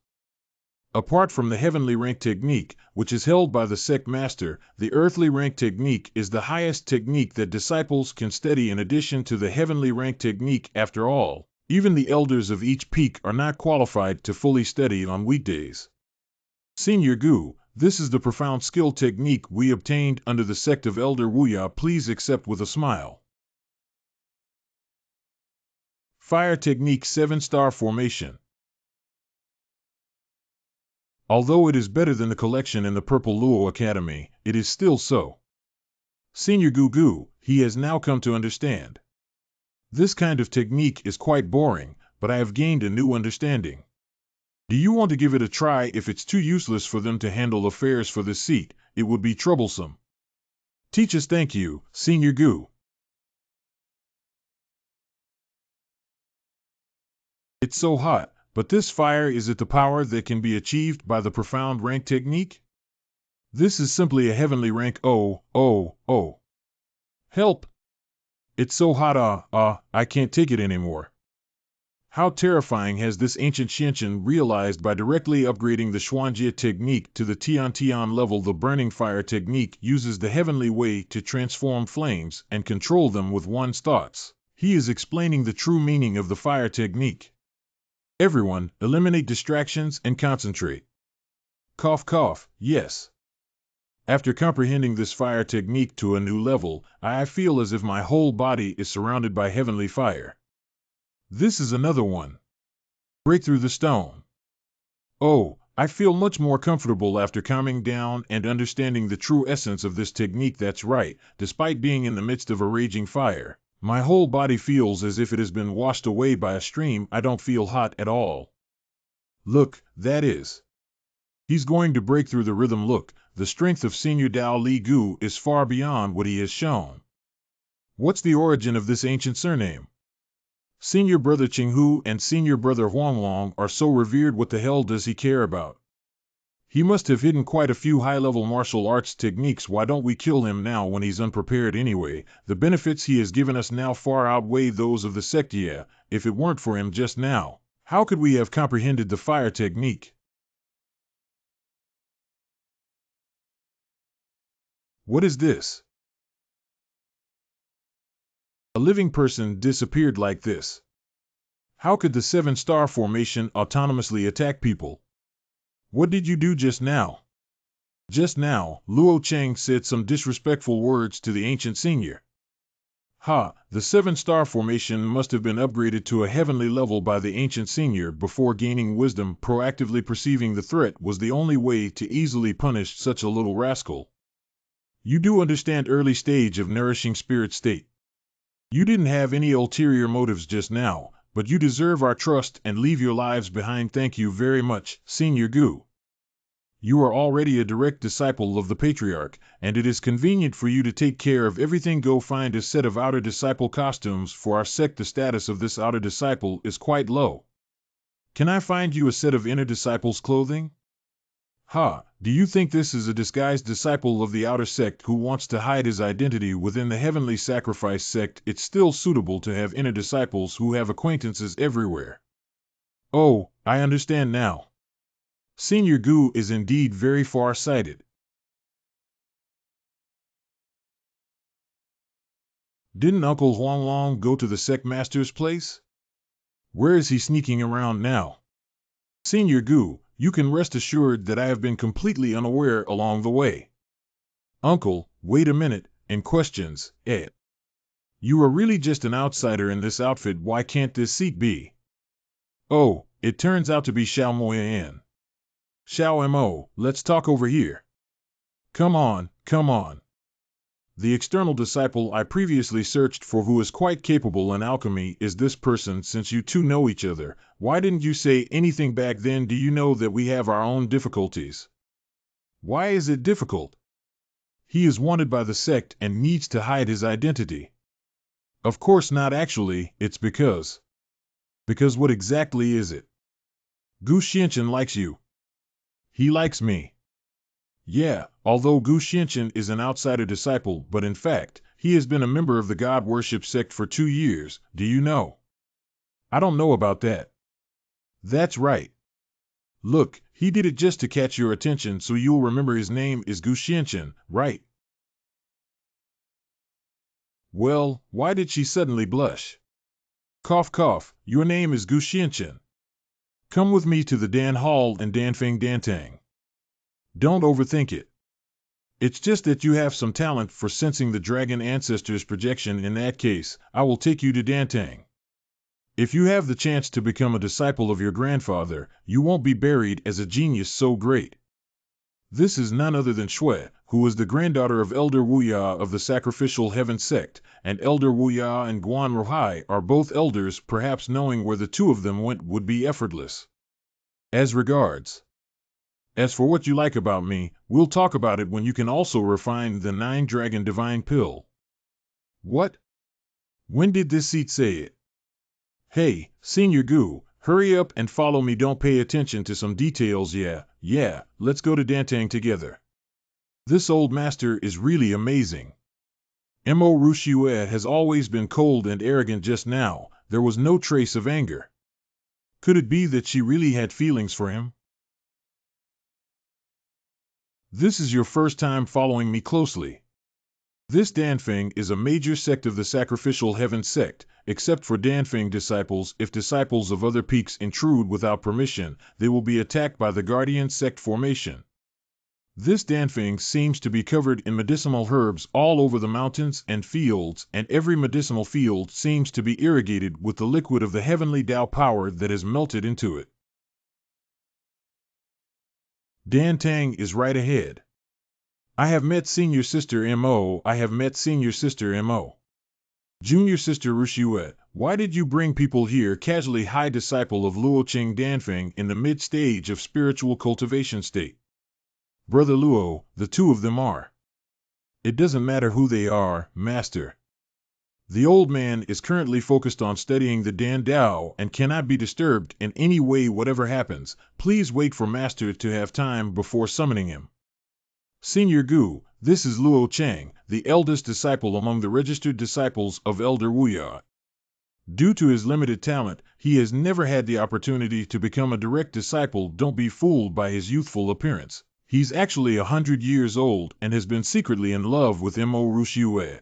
Speaker 1: Apart from the heavenly rank technique, which is held by the sect master, the earthly rank technique is the highest technique that disciples can study in addition to the heavenly rank technique. After all, even the elders of each peak are not qualified to fully study on weekdays. Senior Gu, this is the profound skill technique we obtained under the sect of Elder Wuya. Please accept with a smile. Fire technique 7-star formation. Although it is better than the collection in the Purple Luo Academy, it is still so. Senior Gu, he has now come to understand. This kind of technique is quite boring, but I have gained a new understanding. Do you want to give it a try? If it's too useless for them to handle affairs for this seat, it would be troublesome. Teach us. Thank you, Senior Gu. It's so hot, but this fire, is it the power that can be achieved by the profound rank technique? This is simply a heavenly rank. Oh. Help! It's so hot, I can't take it anymore. How terrifying! Has this ancient Xianchen realized by directly upgrading the Xuanjie technique to the Tian level? The burning fire technique uses the heavenly way to transform flames and control them with one's thoughts. He is explaining the true meaning of the fire technique. Everyone, eliminate distractions and concentrate. Cough, cough, yes. After comprehending this fire technique to a new level, I feel as if my whole body is surrounded by heavenly fire. This is another one. Break through the stone. Oh, I feel much more comfortable after calming down and understanding the true essence of this technique. That's right, despite being in the midst of a raging fire, my whole body feels as if it has been washed away by a stream. I don't feel hot at all. Look, that is. He's going to break through the rhythm. Look, the strength of Senior Dao Li Gu is far beyond what he has shown. What's the origin of this ancient surname? Senior Brother Qinghu and Senior Brother Huanglong are so revered. What the hell does he care about? He must have hidden quite a few high-level martial arts techniques. Why don't we kill him now when he's unprepared anyway? The benefits he has given us now far outweigh those of the sect. Yeah, if it weren't for him just now, how could we have comprehended the fire technique? What is this? A living person disappeared like this. How could the 7-star formation autonomously attack people? What did you do just now? Just now, Luo Cheng said some disrespectful words to the ancient senior. Ha, the 7-star formation must have been upgraded to a heavenly level by the ancient senior before gaining wisdom. Proactively perceiving the threat was the only way to easily punish such a little rascal. You do understand early stage of nourishing spirit state. You didn't have any ulterior motives just now, but you deserve our trust and leave your lives behind. Thank you very much, Senior Gu. You are already a direct disciple of the Patriarch, and it is convenient for you to take care of everything. Go find a set of outer disciple costumes for our sect. The status of this outer disciple is quite low. Can I find you a set of inner disciples' clothing? Ha, do you think this is a disguised disciple of the outer sect who wants to hide his identity within the heavenly sacrifice sect? It's still suitable to have inner disciples who have acquaintances everywhere. Oh, I understand now. Senior Gu is indeed very far-sighted. Didn't Uncle Huanglong go to the sect master's place? Where is he sneaking around now? Senior Gu, you can rest assured that I have been completely unaware along the way. Uncle, wait a minute, and questions, You are really just an outsider in this outfit, why can't this seat be? Oh, it turns out to be Xiao Moyan. Xiao Mo, let's talk over here. Come on, come on. The external disciple I previously searched for who is quite capable in alchemy is this person. Since you two know each other, why didn't you say anything back then? Do you know that we have our own difficulties? Why is it difficult? He is wanted by the sect and needs to hide his identity. Of course not actually, it's because... Because what exactly is it? Gu Xianchen likes you. He likes me. Yeah, although Gu Xianchen is an outsider disciple, but in fact, he has been a member of the God Worship sect for 2 years, do you know? I don't know about that. That's right. Look, he did it just to catch your attention so you'll remember his name is Gu Xianchen, right? Well, why did she suddenly blush? Cough cough, your name is Gu Xianchen. Come with me to the Dan Hall and Danfeng Dantang. Don't overthink it. It's just that you have some talent for sensing the dragon ancestor's projection. In that case, I will take you to Dantang. If you have the chance to become a disciple of your grandfather, you won't be buried as a genius so great. This is none other than Shui, who is the granddaughter of Elder Wuya of the Sacrificial Heaven Sect, and Elder Wuya and Guan Rohai are both elders. Perhaps knowing where the two of them went would be effortless. As regards. As for what you like about me, we'll talk about it when you can also refine the 9-dragon divine pill. What? When did this seat say it? Hey, Senior Gu, hurry up and follow me. Don't pay attention to some details. Yeah, let's go to Dantang together. This old master is really amazing. Mo Rushue has always been cold and arrogant. Just now, there was no trace of anger. Could it be that she really had feelings for him? This is your first time following me closely. This Danfeng is a major sect of the Sacrificial Heaven Sect. Except for Danfeng disciples, if disciples of other peaks intrude without permission, they will be attacked by the Guardian Sect formation. This Danfeng seems to be covered in medicinal herbs all over the mountains and fields, and every medicinal field seems to be irrigated with the liquid of the heavenly Tao power that has melted into it. Dantang is right ahead. I have met Senior Sister Mo. I have met Senior Sister Mo. Junior Sister Rushue, why did you bring people here? Casually high disciple of Luoqing Danfeng in the mid-stage of spiritual cultivation state. Brother Luo, the two of them are. It doesn't matter who they are, Master. The old man is currently focused on studying the Dan Dao and cannot be disturbed in any way. Whatever happens, please wait for Master to have time before summoning him. Senior Gu, this is Luo Chang, the eldest disciple among the registered disciples of Elder Wuya. Due to his limited talent, he has never had the opportunity to become a direct disciple. Don't be fooled by his youthful appearance. He's actually 100 years old and has been secretly in love with Mo Rushue.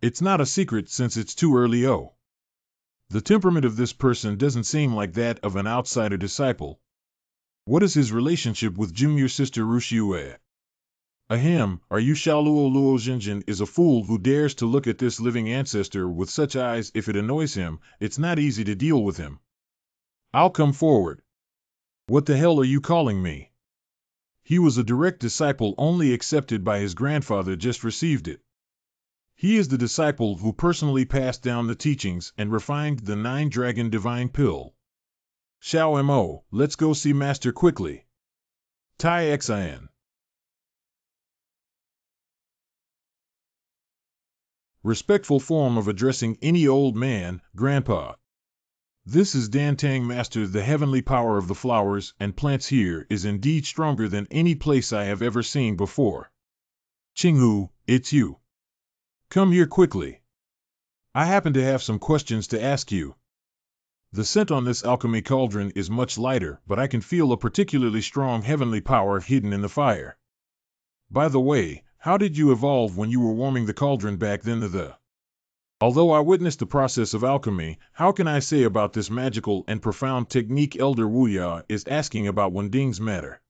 Speaker 1: It's not a secret since it's too early. The temperament of this person doesn't seem like that of an outsider disciple. What is his relationship with Junior Sister Rushue? Ahem, are you Shaoluo? Luo Jinjin is a fool who dares to look at this living ancestor with such eyes. If it annoys him, it's not easy to deal with him. I'll come forward. What the hell are you calling me? He was a direct disciple only accepted by his grandfather, just received it. He is the disciple who personally passed down the teachings and refined the 9-dragon divine pill. Xiao Mo, let's go see Master quickly. Tai Xian. Respectful form of addressing any old man, Grandpa. This is Dantang Master. The heavenly power of the flowers and plants here is indeed stronger than any place I have ever seen before. Qinghu, it's you. Come here quickly. I happen to have some questions to ask you. The scent on this alchemy cauldron is much lighter, but I can feel a particularly strong heavenly power hidden in the fire. By the way, how did you evolve when you were warming the cauldron back then? Although I witnessed the process of alchemy, how can I say about this magical and profound technique Elder Wuya is asking about Wending's matter?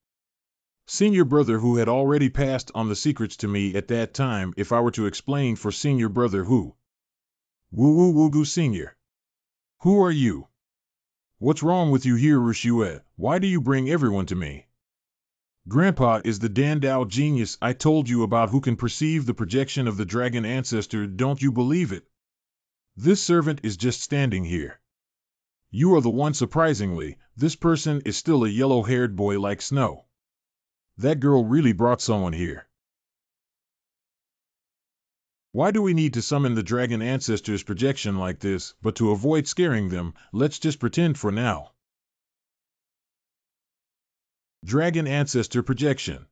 Speaker 1: Senior brother who had already passed on the secrets to me at that time if I were to explain for senior brother who? Wu Wugu Senior. Who are you? What's wrong with you here, Rushue? Why do you bring everyone to me? Grandpa is the Dandao genius I told you about who can perceive the projection of the dragon ancestor, don't you believe it? This servant is just standing here. You are the one. Surprisingly, this person is still a yellow-haired boy like snow. That girl really brought someone here. Why do we need to summon the dragon ancestor's projection like this? But to avoid scaring them, let's just pretend for now. Dragon ancestor projection.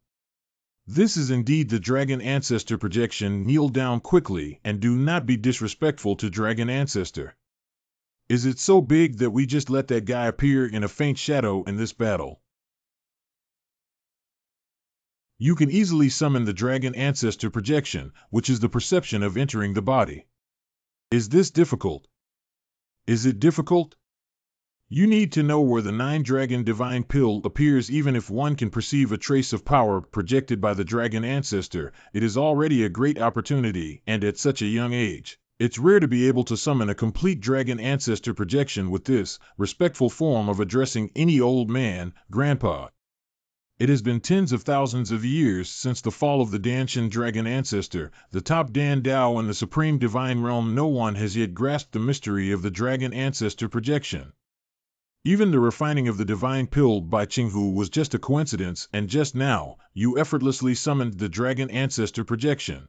Speaker 1: This is indeed the dragon ancestor projection. Kneel down quickly and do not be disrespectful to dragon ancestor. Is it so big that we just let that guy appear in a faint shadow in this battle? You can easily summon the dragon ancestor projection, which is the perception of entering the body. Is this difficult? Is it difficult? You need to know where the 9-dragon divine pill appears. Even if one can perceive a trace of power projected by the dragon ancestor, it is already a great opportunity, and at such a young age. It's rare to be able to summon a complete dragon ancestor projection with this respectful form of addressing any old man, grandpa. It has been tens of thousands of years since the fall of the Danshan dragon ancestor, the top Dan Dao in the supreme divine realm. No one has yet grasped the mystery of the dragon ancestor projection. Even the refining of the divine pill by Qinghu was just a coincidence, and just now, you effortlessly summoned the dragon ancestor projection.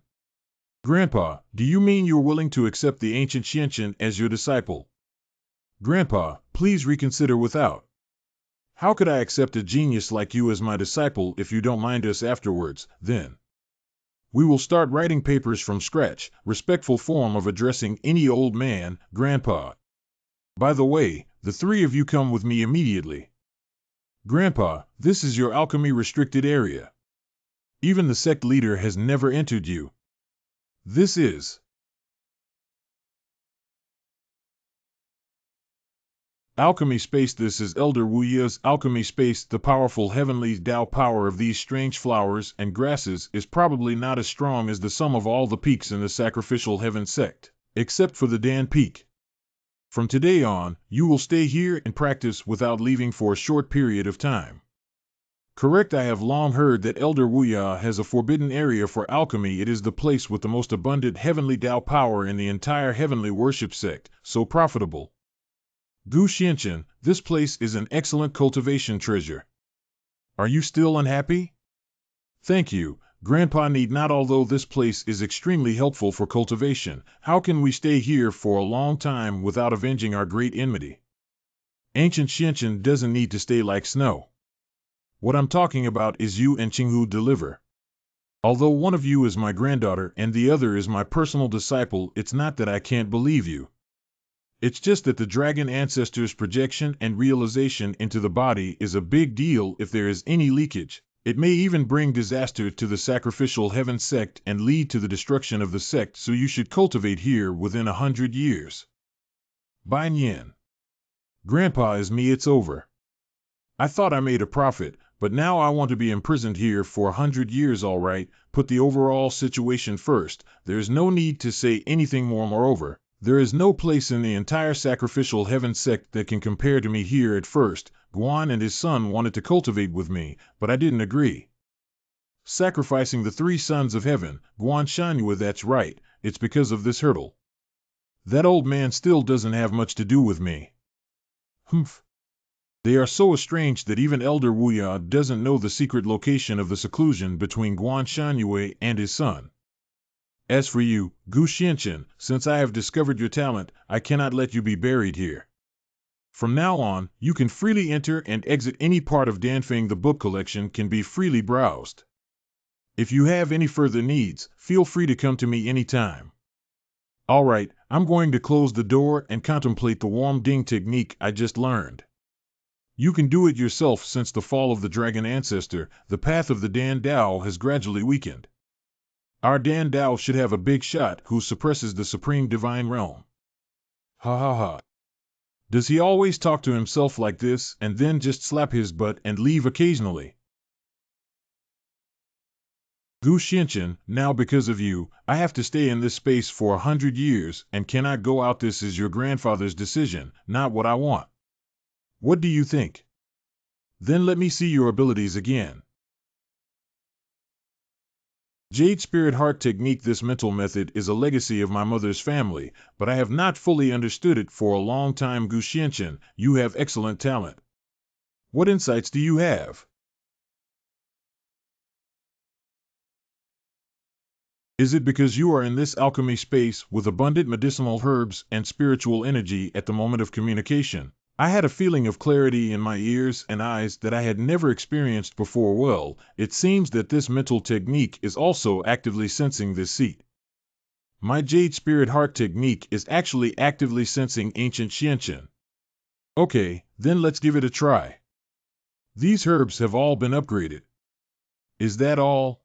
Speaker 1: Grandpa, do you mean you're willing to accept the ancient Xianqian as your disciple? Grandpa, please reconsider without. How could I accept a genius like you as my disciple if you don't mind us afterwards, then? We will start writing papers from scratch, respectful form of addressing any old man, grandpa. By the way, the 3 of you come with me immediately. Grandpa, this is your alchemy restricted area. Even the sect leader has never entered you. This is alchemy space. This is Elder Wuya's alchemy space. The powerful heavenly Tao power of these strange flowers and grasses is probably not as strong as the sum of all the peaks in the sacrificial heaven sect, except for the Dan Peak. From today on, you will stay here and practice without leaving for a short period of time. Correct. I have long heard that Elder Wuya has a forbidden area for alchemy. It is the place with the most abundant heavenly Tao power in the entire heavenly worship sect, so profitable. Gu Xianqian, this place is an excellent cultivation treasure. Are you still unhappy? Thank you, Grandpa need not. Although this place is extremely helpful for cultivation, how can we stay here for a long time without avenging our great enmity? Ancient Xianqian doesn't need to stay like snow. What I'm talking about is you and Qinghu deliver. Although one of you is my granddaughter and the other is my personal disciple, it's not that I can't believe you. It's just that the dragon ancestor's projection and realization into the body is a big deal. If there is any leakage, it may even bring disaster to the sacrificial heaven sect and lead to the destruction of the sect, so you should cultivate here within 100 years. Bai Nian. Grandpa is me, it's over. I thought I made a profit, but now I want to be imprisoned here for 100 years. All right, put the overall situation first. There's no need to say anything more. Moreover, there is no place in the entire sacrificial heaven sect that can compare to me here. At first, Guan and his son wanted to cultivate with me, but I didn't agree. Sacrificing the 3 sons of heaven, Guan Shanhua, that's right, it's because of this hurdle. That old man still doesn't have much to do with me. Humph. They are so estranged that even Elder Wuya doesn't know the secret location of the seclusion between Guan Shanhua and his son. As for you, Gu Xianqian, since I have discovered your talent, I cannot let you be buried here. From now on, you can freely enter and exit any part of Danfeng. The book collection can be freely browsed. If you have any further needs, feel free to come to me anytime. All right, I'm going to close the door and contemplate the warm ding technique I just learned. You can do it yourself. Since the fall of the dragon ancestor, the path of the Dan Dao has gradually weakened. Our Dan Dao should have a big shot who suppresses the supreme divine realm. Ha ha ha. Does he always talk to himself like this and then just slap his butt and leave occasionally? Gu Xianqian, now because of you, I have to stay in this space for 100 years and cannot go out. This is your grandfather's decision, not what I want. What do you think? Then let me see your abilities again. Jade Spirit Heart Technique. This mental method is a legacy of my mother's family, but I have not fully understood it for a long time. Gu Xianqian, you have excellent talent. What insights do you have? Is it because you are in this alchemy space with abundant medicinal herbs and spiritual energy at the moment of communication? I had a feeling of clarity in my ears and eyes that I had never experienced before. Well, it seems that this mental technique is also actively sensing this seat. My Jade Spirit Heart Technique is actually actively sensing ancient Xianqian. Okay, then let's give it a try. These herbs have all been upgraded. Is that all?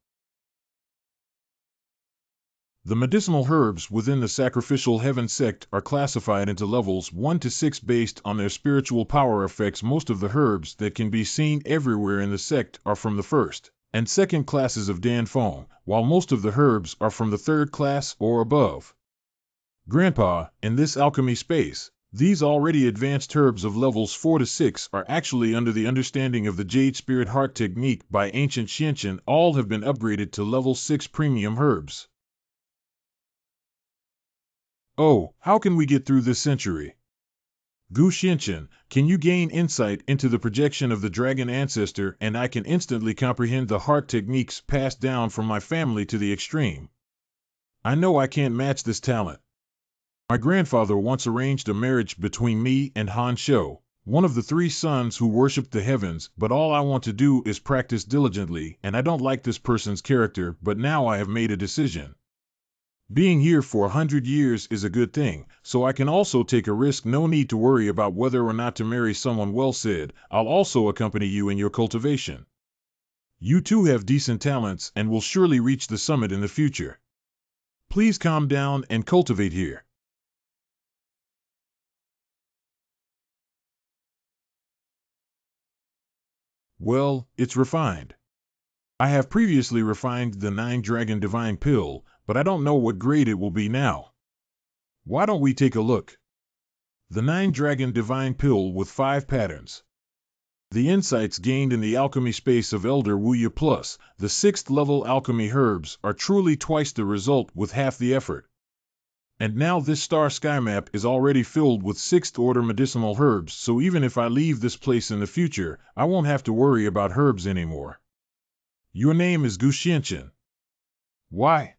Speaker 1: The medicinal herbs within the Sacrificial Heaven sect are classified into levels 1 to 6 based on their spiritual power effects. Most of the herbs that can be seen everywhere in the sect are from the first and second classes of Danfeng, while most of the herbs are from the third class or above. Grandpa, in this alchemy space, these already advanced herbs of levels 4 to 6 are actually under the understanding of the Jade Spirit Heart Technique by ancient Xianqian. All have been upgraded to level 6 premium herbs. Oh, how can we get through this century? Gu Xianqian, can you gain insight into the projection of the dragon ancestor and I can instantly comprehend the heart techniques passed down from my family to the extreme? I know I can't match this talent. My grandfather once arranged a marriage between me and Han Xiao, one of the 3 sons who worshipped the heavens, but all I want to do is practice diligently, and I don't like this person's character, but now I have made a decision. Being here for 100 years is a good thing, so I can also take a risk. No need to worry about whether or not to marry someone. Well said. I'll also accompany you in your cultivation. You too have decent talents and will surely reach the summit in the future. Please calm down and cultivate here. Well, it's refined. I have previously refined the 9-Dragon Divine Pill, but I don't know what grade it will be now. Why don't we take a look? The 9-Dragon Divine Pill with 5 patterns. The insights gained in the alchemy space of Elder Wuya plus the 6th level alchemy herbs are truly twice the result with half the effort. And now this star sky map is already filled with 6th order medicinal herbs, so even if I leave this place in the future, I won't have to worry about herbs anymore. Your name is Gu Xianqian. Why?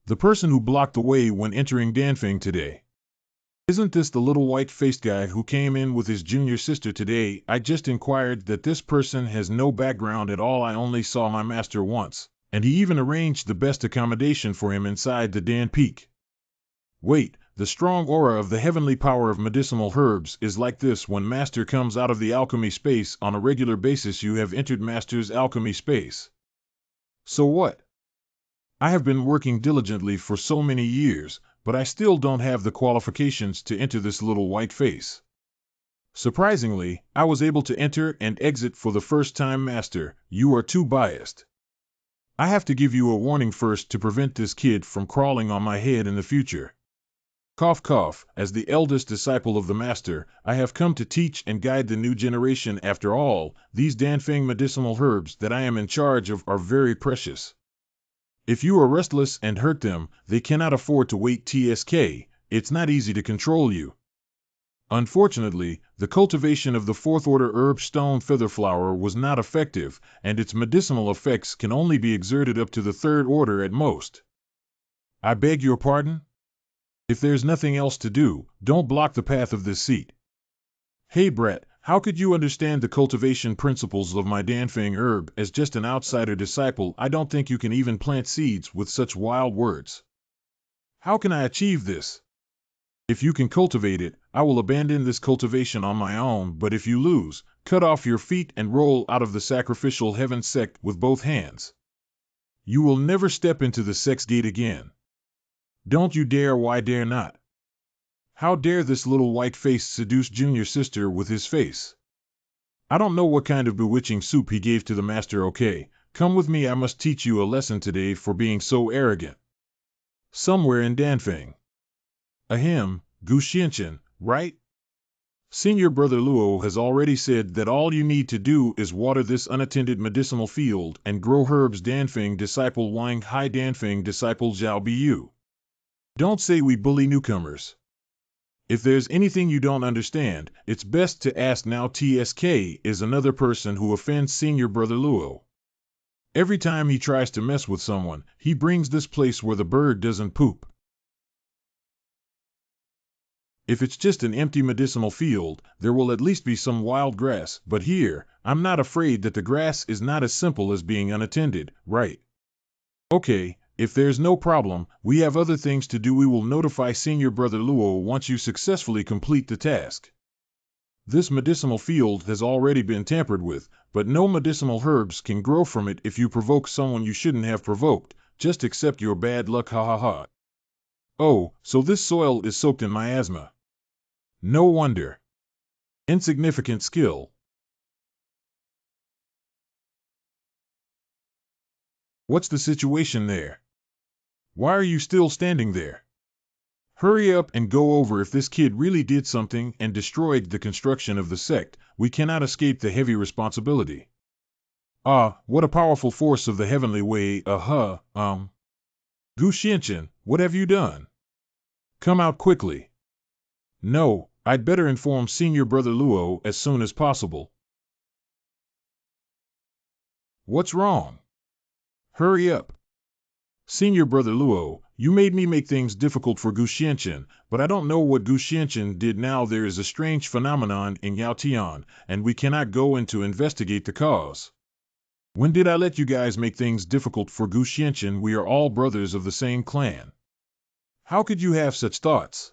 Speaker 1: The person who blocked the way when entering Danfeng today. Isn't this the little white-faced guy who came in with his junior sister today? I just inquired that this person has no background at all. I only saw my master once, and he even arranged the best accommodation for him inside the Dan Peak. Wait, the strong aura of the heavenly power of medicinal herbs is like this when master comes out of the alchemy space on a regular basis. You have entered master's alchemy space. So what? I have been working diligently for so many years, but I still don't have the qualifications to enter this little white face. Surprisingly, I was able to enter and exit for the first time. Master, you are too biased. I have to give you a warning first to prevent this kid from crawling on my head in the future. Cough cough, as the eldest disciple of the master, I have come to teach and guide the new generation. After all, these Danfeng medicinal herbs that I am in charge of are very precious. If you are restless and hurt them, they cannot afford to wait. TSK, it's not easy to control you. Unfortunately, the cultivation of the 4th order herb stone featherflower was not effective, and its medicinal effects can only be exerted up to the 3rd order at most. I beg your pardon? If there's nothing else to do, don't block the path of this seat. Hey Brett, how could you understand the cultivation principles of my Danfeng herb as just an outsider disciple? I don't think you can even plant seeds with such wild words. How can I achieve this? If you can cultivate it, I will abandon this cultivation on my own, but if you lose, cut off your feet and roll out of the Sacrificial Heaven sect with both hands. You will never step into the sect's gate again. Don't you dare, why dare not? How dare this little white face seduce junior sister with his face? I don't know what kind of bewitching soup he gave to the master. Okay, come with me, I must teach you a lesson today for being so arrogant. Somewhere in Danfeng. Ahem, Gu Xianqian, right? Senior Brother Luo has already said that all you need to do is water this unattended medicinal field and grow herbs. Danfeng disciple Wang Hai, Danfeng disciple Xiao Bu. Don't say we bully newcomers. If there's anything you don't understand, it's best to ask now. TSK is another person who offends Senior Brother Luo. Every time he tries to mess with someone, he brings this place where the bird doesn't poop. If it's just an empty medicinal field, there will at least be some wild grass, but here, I'm not afraid that the grass is not as simple as being unattended, right? Okay, if there's no problem, we have other things to do. We will notify Senior Brother Luo once you successfully complete the task. This medicinal field has already been tampered with, but no medicinal herbs can grow from it if you provoke someone you shouldn't have provoked. Just accept your bad luck, ha ha ha. Oh, so this soil is soaked in miasma. No wonder. Insignificant skill. What's the situation there? Why are you still standing there? Hurry up and go over. If this kid really did something and destroyed the construction of the sect, we cannot escape the heavy responsibility. Ah, what a powerful force of the heavenly way. Gu Xianqian, what have you done? Come out quickly. No, I'd better inform Senior Brother Luo as soon as possible. What's wrong? Hurry up. Senior Brother Luo, you made me make things difficult for Gu Xianqian, but I don't know what Gu Xianqian did. Now there is a strange phenomenon in Yao Tian, and we cannot go in to investigate the cause. When did I let you guys make things difficult for Gu Xianqian? We are all brothers of the same clan. How could you have such thoughts?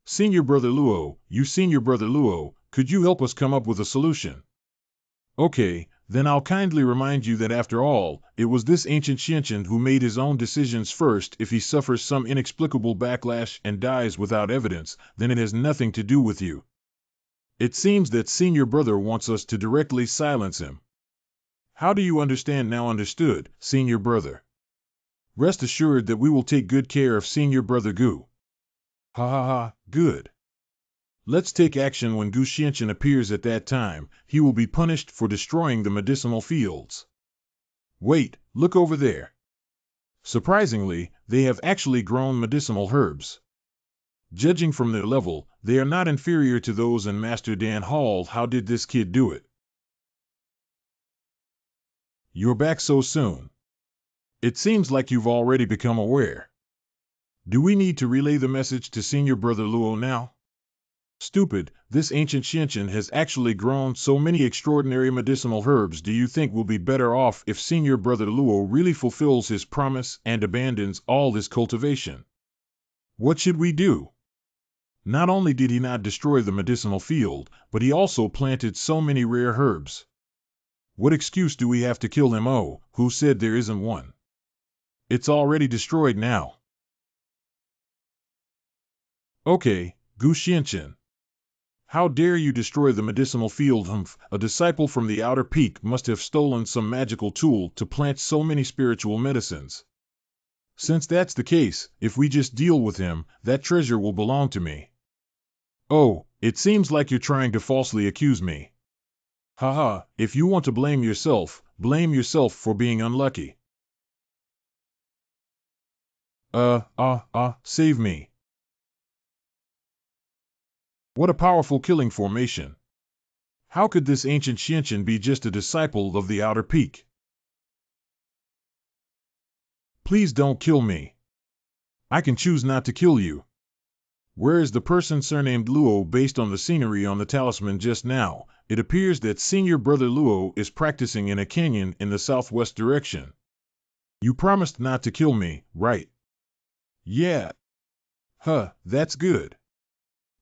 Speaker 1: Senior Brother Luo, Senior Brother Luo, could you help us come up with a solution? Okay, then I'll kindly remind you that after all, it was this ancient Xianqian who made his own decisions first. If he suffers some inexplicable backlash and dies without evidence, then it has nothing to do with you. It seems that Senior Brother wants us to directly silence him. How do you understand now? Understood, Senior Brother. Rest assured that we will take good care of Senior Brother Gu. Ha ha ha, good. Let's take action. When Gu Xianqian appears at that time, he will be punished for destroying the medicinal fields. Wait, look over there. Surprisingly, they have actually grown medicinal herbs. Judging from their level, they are not inferior to those in Master Dan Hall. How did this kid do it? You're back so soon. It seems like you've already become aware. Do we need to relay the message to Senior Brother Luo now? Stupid, this ancient Xianqian has actually grown so many extraordinary medicinal herbs. Do you think we'll be better off if Senior Brother Luo really fulfills his promise and abandons all this cultivation? What should we do? Not only did he not destroy the medicinal field, but he also planted so many rare herbs. What excuse do we have to kill him? Oh, who said there isn't one? It's already destroyed now. Okay, Gu Xianqian. How dare you destroy the medicinal field? Humph, a disciple from the outer peak must have stolen some magical tool to plant so many spiritual medicines. Since that's the case, if we just deal with him, that treasure will belong to me. Oh, it seems like you're trying to falsely accuse me. Haha, if you want to blame yourself for being unlucky. Save me. What a powerful killing formation. How could this ancient Xianqian be just a disciple of the outer peak? Please don't kill me. I can choose not to kill you. Where is the person surnamed Luo? Based on the scenery on the talisman just now, it appears that Senior Brother Luo is practicing in a canyon in the southwest direction. You promised not to kill me, right? Yeah. Huh, that's good.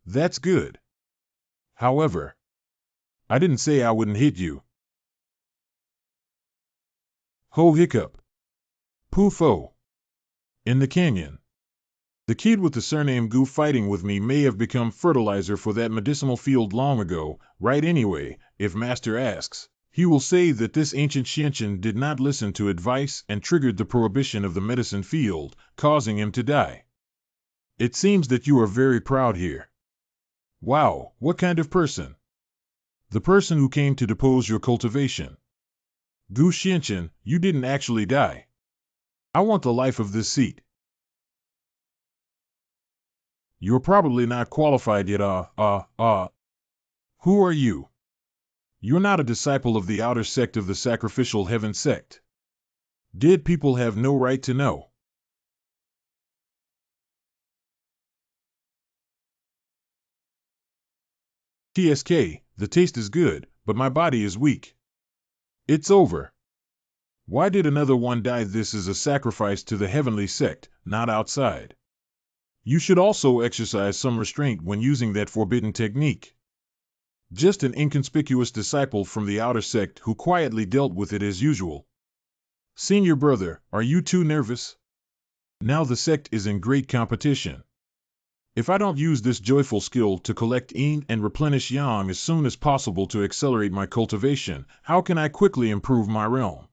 Speaker 1: That's good. However, I didn't say I wouldn't hit you. Ho hiccup. Pufo. In the canyon. The kid with the surname Gu fighting with me may have become fertilizer for that medicinal field long ago, right? Anyway, if Master asks, he will say that this ancient Xiantian did not listen to advice and triggered the prohibition of the medicine field, causing him to die. It seems that you are very proud here. Wow, what kind of person? The person who came to depose your cultivation. Gu Xiantian, you didn't actually die. I want the life of this seat. You're probably not qualified yet. Who are you? You're not a disciple of the outer sect of the sacrificial heaven sect. Dead people have no right to know. TSK, the taste is good, but my body is weak. It's over. Why did another one die? This is a sacrifice to the heavenly sect, not outside. You should also exercise some restraint when using that forbidden technique. Just an inconspicuous disciple from the outer sect who quietly dealt with it as usual. Senior brother, are you too nervous? Now the sect is in great competition. If I don't use this joyful skill to collect yin and replenish yang as soon as possible to accelerate my cultivation, how can I quickly improve my realm?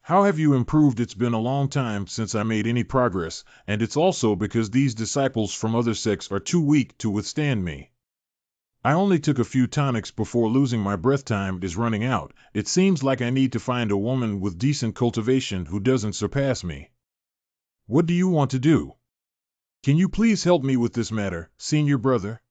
Speaker 1: How have you improved? It's been a long time since I made any progress, and it's also because these disciples from other sects are too weak to withstand me. I only took a few tonics before losing my breath. Time is running out. It seems like I need to find a woman with decent cultivation who doesn't surpass me. What do you want to do? Can you please help me with this matter, senior brother?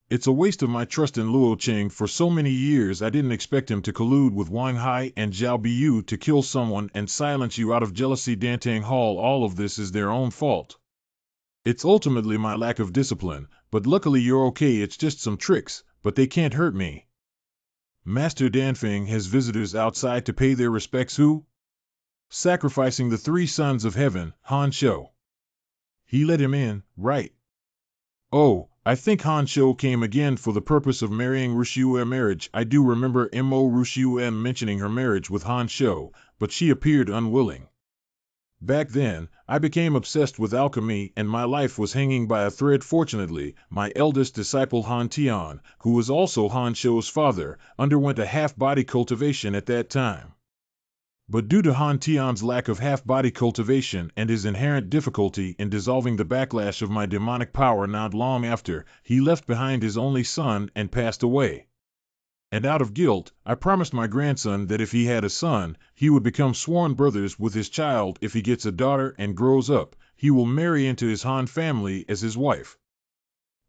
Speaker 1: It's a waste of my trust in Luo Cheng for so many years. I didn't expect him to collude with Wang Hai and Zhao Biyu to kill someone and silence you out of jealousy. Dantang Hall, all of this is their own fault. It's ultimately my lack of discipline, but luckily you're okay. It's just some tricks, but they can't hurt me. Master Danfeng has visitors outside to pay their respects. Who? Sacrificing the three sons of heaven, Han Shou. He let him in, right? Oh, I think Han Shou came again for the purpose of marrying Ruxiue. Marriage. I do remember Mo Ruxiue mentioning her marriage with Han Shou, but she appeared unwilling. Back then, I became obsessed with alchemy and my life was hanging by a thread. Fortunately, my eldest disciple Han Tian, who was also Han Shou's father, underwent a half-body cultivation at that time. But due to Han Tian's lack of half-body cultivation and his inherent difficulty in dissolving the backlash of my demonic power, not long after, he left behind his only son and passed away. And out of guilt, I promised my grandson that if he had a son, he would become sworn brothers with his child. If he gets a daughter and grows up, he will marry into his Han family as his wife.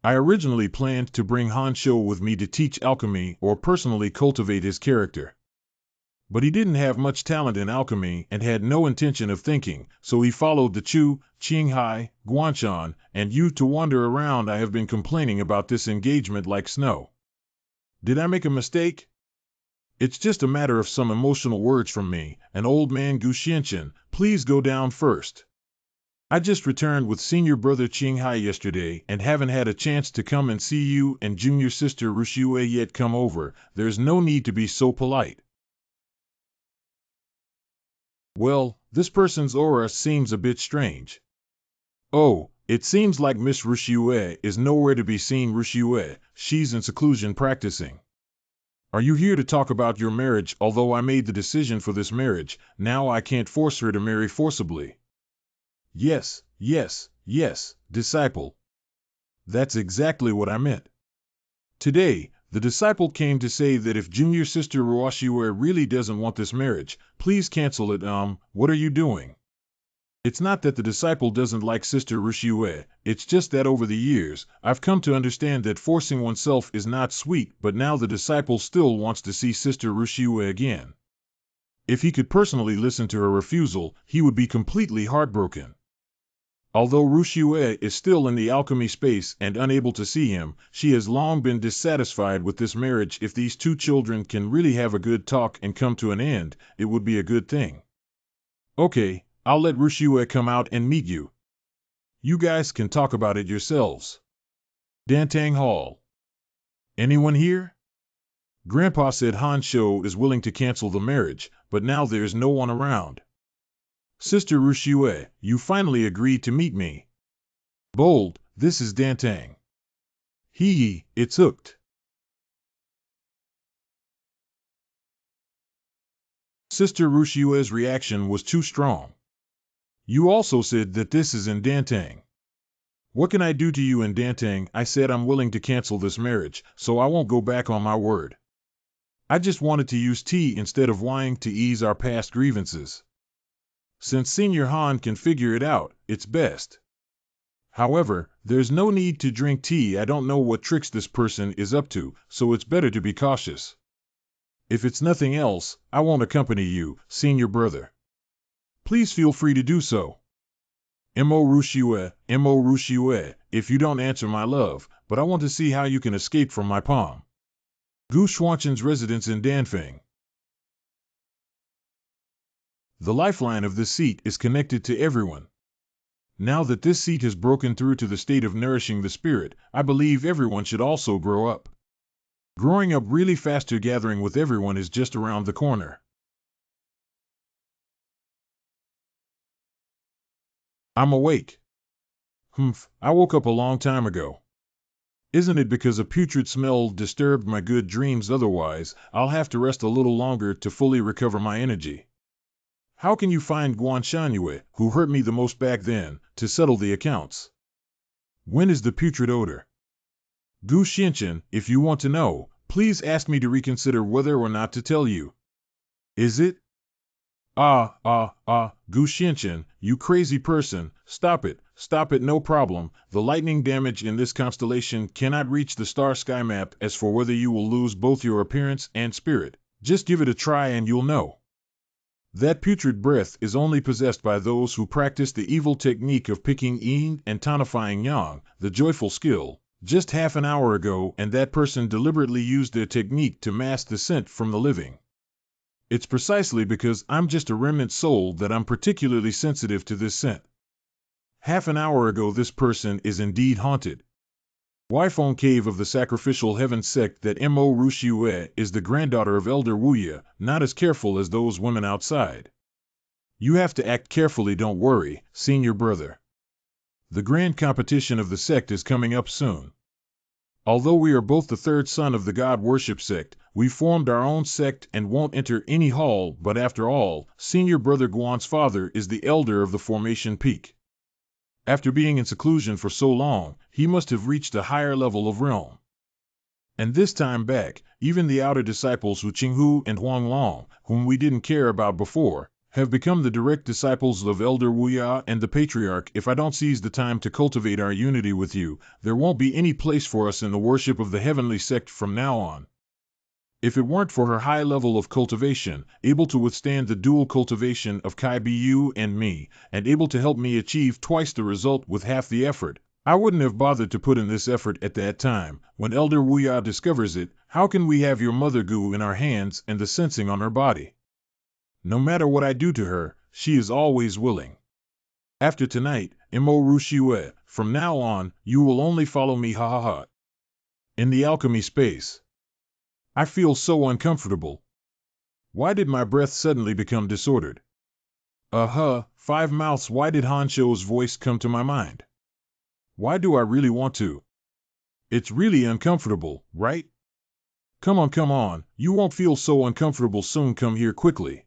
Speaker 1: I originally planned to bring Han Shou with me to teach alchemy or personally cultivate his character. But he didn't have much talent in alchemy and had no intention of thinking, so he followed the Chu, Qinghai, Guanshan, and Yu to wander around. I have been complaining about this engagement like snow. Did I make a mistake? It's just a matter of some emotional words from me. An old man. Gu Xiantian, please go down first. I just returned with senior brother Qinghai yesterday and haven't had a chance to come and see you and junior sister Ruxiue yet. Come over. There's no need to be so polite. Well, this person's aura seems a bit strange. Oh, it seems like Miss Ruxiue is nowhere to be seen. Ruxiue, she's in seclusion practicing. Are you here to talk about your marriage? Although I made the decision for this marriage, now I can't force her to marry forcibly. Yes, disciple. That's exactly what I meant. Today, the disciple came to say that if junior sister Ruxiue really doesn't want this marriage, please cancel it. What are you doing? It's not that the disciple doesn't like sister Ruxiue, it's just that over the years, I've come to understand that forcing oneself is not sweet, but now the disciple still wants to see sister Ruxiue again. If he could personally listen to her refusal, he would be completely heartbroken. Although Ruxiue is still in the alchemy space and unable to see him, she has long been dissatisfied with this marriage. If these two children can really have a good talk and come to an end, it would be a good thing. Okay, I'll let Ruxiue come out and meet you. You guys can talk about it yourselves. Dantang Hall. Anyone here? Grandpa said Han Shou is willing to cancel the marriage, but now there's no one around. Sister Rushue, you finally agreed to meet me. Bold, this is Dantang. Hee, it's hooked. Sister Rushue's reaction was too strong. You also said that this is in Dantang. What can I do to you in Dantang? I said I'm willing to cancel this marriage, so I won't go back on my word. I just wanted to use tea instead of wine to ease our past grievances. Since Senior Han can figure it out, it's best. However, there's no need to drink tea. I don't know what tricks this person is up to, so it's better to be cautious. If it's nothing else, I won't accompany you, senior brother. Please feel free to do so. Mo Rushue, if you don't answer my love, but I want to see how you can escape from my palm. Gu Xuanchen's residence in Danfeng. The lifeline of this seat is connected to everyone. Now that this seat has broken through to the state of nourishing the spirit, I believe everyone should also grow up. Growing up really faster, gathering with everyone is just around the corner. I'm awake. I woke up a long time ago. Isn't it because a putrid smell disturbed my good dreams? Otherwise, I'll have to rest a little longer to fully recover my energy. How can you find Guan Shangyue, who hurt me the most back then, to settle the accounts? When is the putrid odor? Gu Xianchen, if you want to know, please ask me to reconsider whether or not to tell you. Is it? Gu Xianchen, you crazy person, stop it, no problem. The lightning damage in this constellation cannot reach the star sky map. As for whether you will lose both your appearance and spirit, just give it a try and you'll know. That putrid breath is only possessed by those who practice the evil technique of picking yin and tonifying yang, the joyful skill, just half an hour ago, and that person deliberately used their technique to mask the scent from the living. It's precisely because I'm just a remnant soul that I'm particularly sensitive to this scent. Half an hour ago this person is indeed haunted. Weifeng Cave of the Sacrificial Heaven Sect. That Mo Rushue is the granddaughter of Elder Wuya, not as careful as those women outside. You have to act carefully, don't worry, senior brother. The grand competition of the sect is coming up soon. Although we are both the third son of the God Worship Sect, we formed our own sect and won't enter any hall, but after all, senior brother Guan's father is the elder of the Formation Peak. After being in seclusion for so long, he must have reached a higher level of realm. And this time back, even the outer disciples Wu Qinghu and Huang Long, whom we didn't care about before, have become the direct disciples of Elder Wuya and the Patriarch. If I don't seize the time to cultivate our unity with you, there won't be any place for us in the worship of the heavenly sect from now on. If it weren't for her high level of cultivation, able to withstand the dual cultivation of Kai Bu and me, and able to help me achieve twice the result with half the effort, I wouldn't have bothered to put in this effort at that time. When Elder Wuya discovers it, how can we have your mother Gu in our hands and the sensing on her body? No matter what I do to her, she is always willing. After tonight, Mo Rushue, from now on, you will only follow me in the alchemy space. I feel so uncomfortable. Why did my breath suddenly become disordered? Five mouths. Why did Han Shou's voice come to my mind? Why do I really want to? It's really uncomfortable, right? Come on, you won't feel so uncomfortable soon. Come here quickly.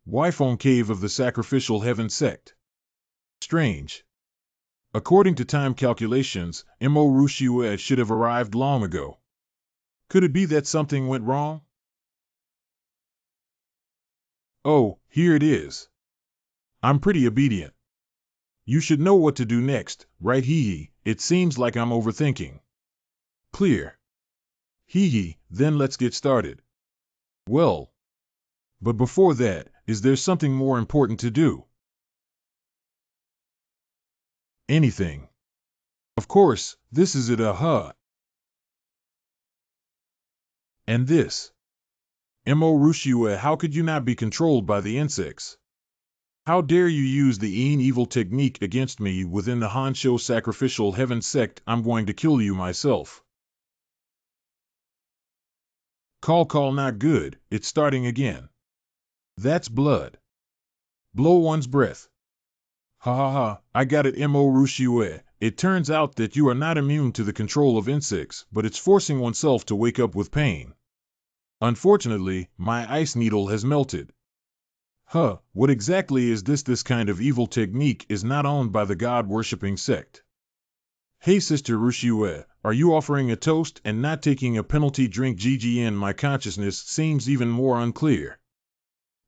Speaker 1: Weifeng Cave of the Sacrificial Heaven Sect. Strange. According to time calculations, Mo Rushue should have arrived long ago. Could it be that something went wrong? Oh, here it is. I'm pretty obedient. You should know what to do next, right? It seems like I'm overthinking. Clear. Then let's get started. Well. But before that, is there something more important to do? Anything. Of course, this is it. And this. Mo Rushue, how could you not be controlled by the insects? How dare you use the evil technique against me within the Han Shou Sacrificial Heaven Sect? I'm going to kill you myself. Call not good, it's starting again. That's blood. Blow one's breath. Ha ha ha, I got it mo rushiue. It turns out that you are not immune to the control of insects, but it's forcing oneself to wake up with pain. Unfortunately, my ice needle has melted. Huh, what exactly is this? This kind of evil technique is not owned by the god-worshipping sect. Hey Sister Rushiue, are you offering a toast and not taking a penalty drink? GGN, my consciousness seems even more unclear.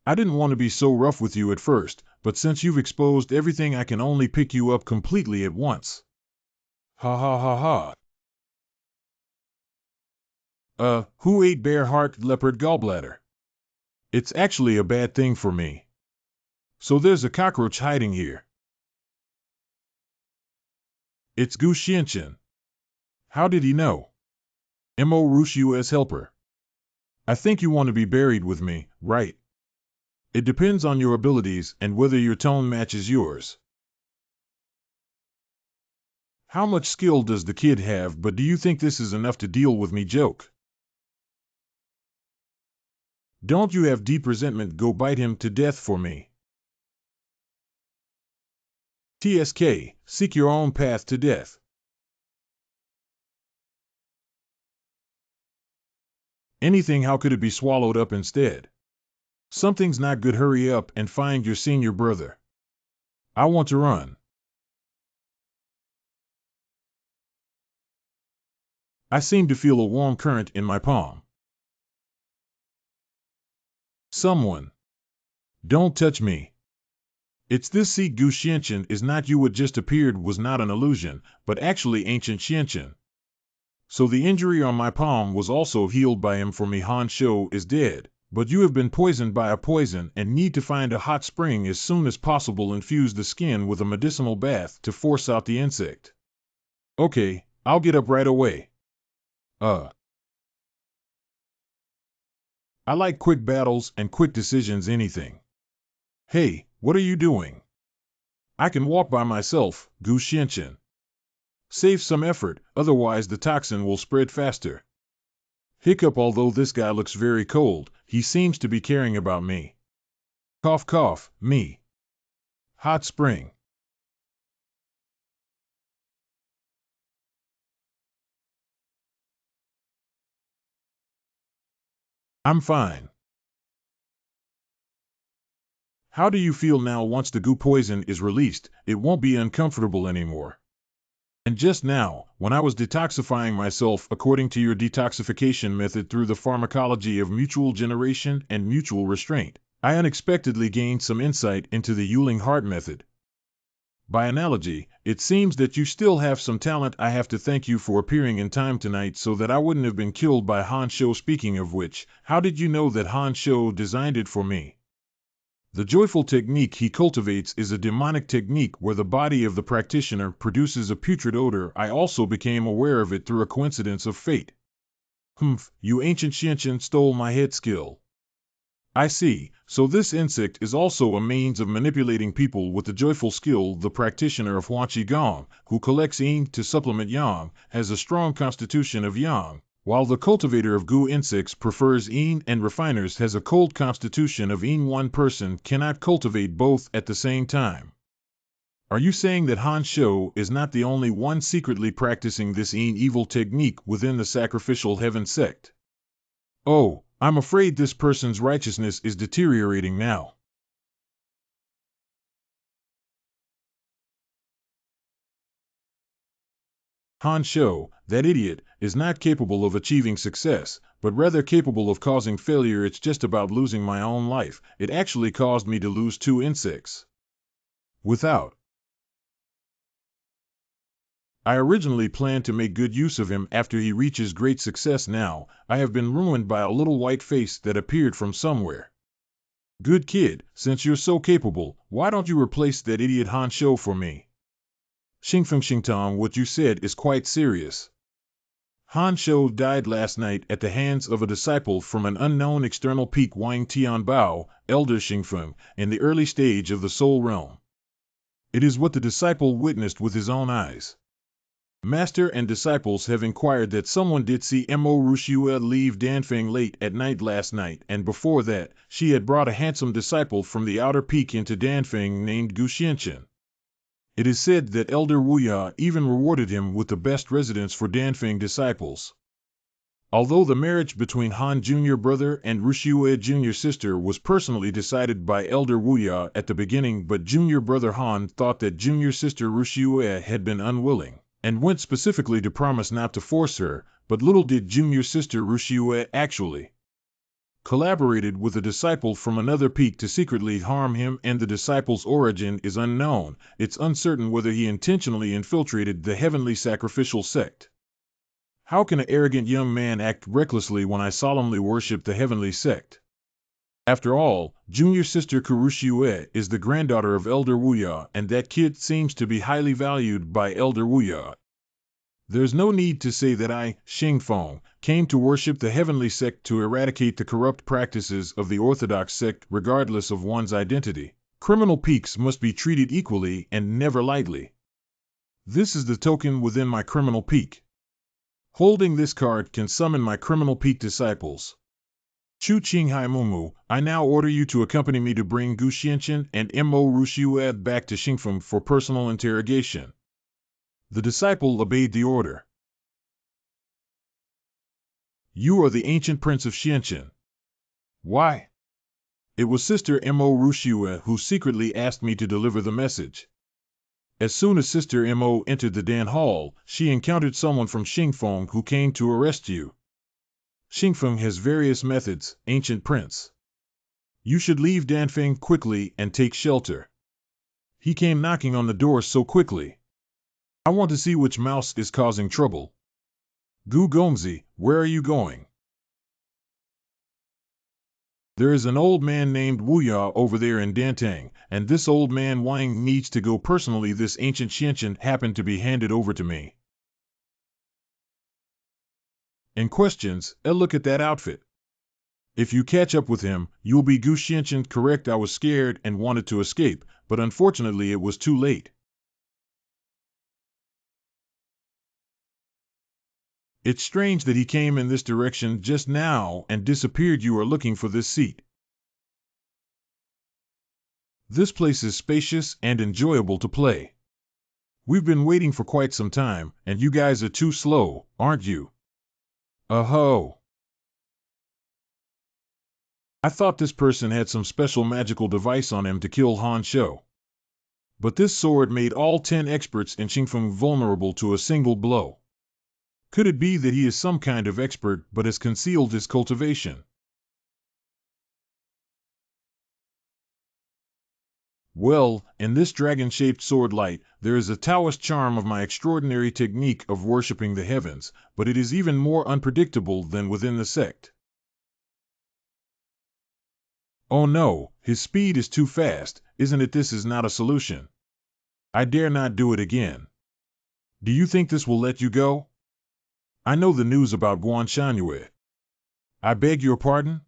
Speaker 1: I didn't want to be so rough with you at first, but since you've exposed everything I can only pick you up completely at once. Ha ha ha ha. Who ate bear heart leopard gallbladder? It's actually a bad thing for me. So there's a cockroach hiding here. It's Gu Xianqian. How did he know? Mo Rushiue's helper. I think you want to be buried with me, right? It depends on your abilities and whether your tone matches yours. How much skill does the kid have, but do you think this is enough to deal with me? Joke. Don't you have deep resentment? Go bite him to death for me. TSK, seek your own path to death. Anything, how could it be swallowed up instead? Something's not good. Hurry up and find your senior brother. I want to run. I seem to feel a warm current in my palm. Someone. Don't touch me. It's this. See, Gu Xianqian is not you. What just appeared was not an illusion, but actually ancient Xianqian. So the injury on my palm was also healed by him for me. Han Shou is dead, but you have been poisoned by a poison and need to find a hot spring as soon as possible. Infuse the skin with a medicinal bath to force out the insect. Okay, I'll get up right away. I like quick battles and quick decisions. Anything. Hey, what are you doing? I can walk by myself, Gu Xianqian. Save some effort, otherwise the toxin will spread faster. Hiccup. Although this guy looks very cold, he seems to be caring about me. Cough cough, me. Hot spring. I'm fine. How do you feel now? Once the goo poison is released, it won't be uncomfortable anymore. And just now, when I was detoxifying myself according to your detoxification method through the pharmacology of mutual generation and mutual restraint, I unexpectedly gained some insight into the Yuling heart method. By analogy, it seems that you still have some talent. I have to thank you for appearing in time tonight so that I wouldn't have been killed by Han Shou. Speaking of which, how did you know that Han Shou designed it for me? The joyful technique he cultivates is a demonic technique where the body of the practitioner produces a putrid odor. I also became aware of it through a coincidence of fate. You ancient Xianqian stole my head skill. I see, so this insect is also a means of manipulating people with the joyful skill. The practitioner of Huanqi Gong, who collects yin to supplement yang, has a strong constitution of yang, while the cultivator of gu insects prefers yin and refiners has a cold constitution of yin. One person cannot cultivate both at the same time. Are you saying that Han Shou is not the only one secretly practicing this yin evil technique within the sacrificial heaven sect? Oh, I'm afraid this person's righteousness is deteriorating now. Han Shou, that idiot, is not capable of achieving success, but rather capable of causing failure. It's just about losing my own life. It actually caused me to lose 2 insects. Without. I originally planned to make good use of him after he reaches great success. Now, I have been ruined by a little white face that appeared from somewhere. Good kid, since you're so capable, why don't you replace that idiot Han Shou for me? Xingfeng Xingtong, what you said is quite serious. Han Shou died last night at the hands of a disciple from an unknown external peak. Wang Tianbao, Elder Xingfeng, in the early stage of the soul realm. It is what the disciple witnessed with his own eyes. Master and disciples have inquired that someone did see Mo Rushua leave Danfeng late at night last night, and before that, she had brought a handsome disciple from the outer peak into Danfeng named Gu Xianchen. It is said that Elder Wuya even rewarded him with the best residence for Danfeng disciples. Although the marriage between Han Jr. brother and Rushua Jr. sister was personally decided by Elder Wuya at the beginning, but Jr. brother Han thought that Jr. sister Rushua had been unwilling, and went specifically to promise not to force her, but little did Jr. sister Rushua actually collaborated with a disciple from another peak to secretly harm him, and the disciple's origin is unknown. It's uncertain whether he intentionally infiltrated the heavenly sacrificial sect. How can an arrogant young man act recklessly when I solemnly worship the heavenly sect? After all, Junior Sister Kurushue is the granddaughter of Elder Wuya, and that kid seems to be highly valued by Elder Wuya. There's no need to say that I, Xingfeng, came to worship the heavenly sect to eradicate the corrupt practices of the orthodox sect regardless of one's identity. Criminal peaks must be treated equally and never lightly. This is the token within my criminal peak. Holding this card can summon my criminal peak disciples. Chu Qinghai Mumu, I now order you to accompany me to bring Gu Xianchen and Mo Rushue back to Xingfeng for personal interrogation. The disciple obeyed the order. You are the ancient prince of Xianchen. Why? It was Sister Mo Rushue who secretly asked me to deliver the message. As soon as Sister Mo entered the Dan Hall, she encountered someone from Xingfeng who came to arrest you. Xingfeng has various methods, ancient prince. You should leave Danfeng quickly and take shelter. He came knocking on the door so quickly. I want to see which mouse is causing trouble. Gu Gongzi, where are you going? There is an old man named Wuya over there in Dantang, and this old man Wang needs to go personally. This ancient Xianchen happened to be handed over to me. And questions, look at that outfit. If you catch up with him, you'll be Gu Xianchen. Correct, I was scared and wanted to escape, but unfortunately it was too late. It's strange that he came in this direction just now and disappeared. You are looking for this seat. This place is spacious and enjoyable to play. We've been waiting for quite some time, and you guys are too slow, aren't you? Oh. I thought this person had some special magical device on him to kill Han Shou. But this sword made all 10 experts in Xingfeng vulnerable to a single blow. Could it be that he is some kind of expert but has concealed his cultivation? Well, in this dragon-shaped sword light, there is a Taoist charm of my extraordinary technique of worshipping the heavens, but it is even more unpredictable than within the sect. Oh no, his speed is too fast, isn't it? This is not a solution. I dare not do it again. Do you think this will let you go? I know the news about Guan Shangyue. I beg your pardon?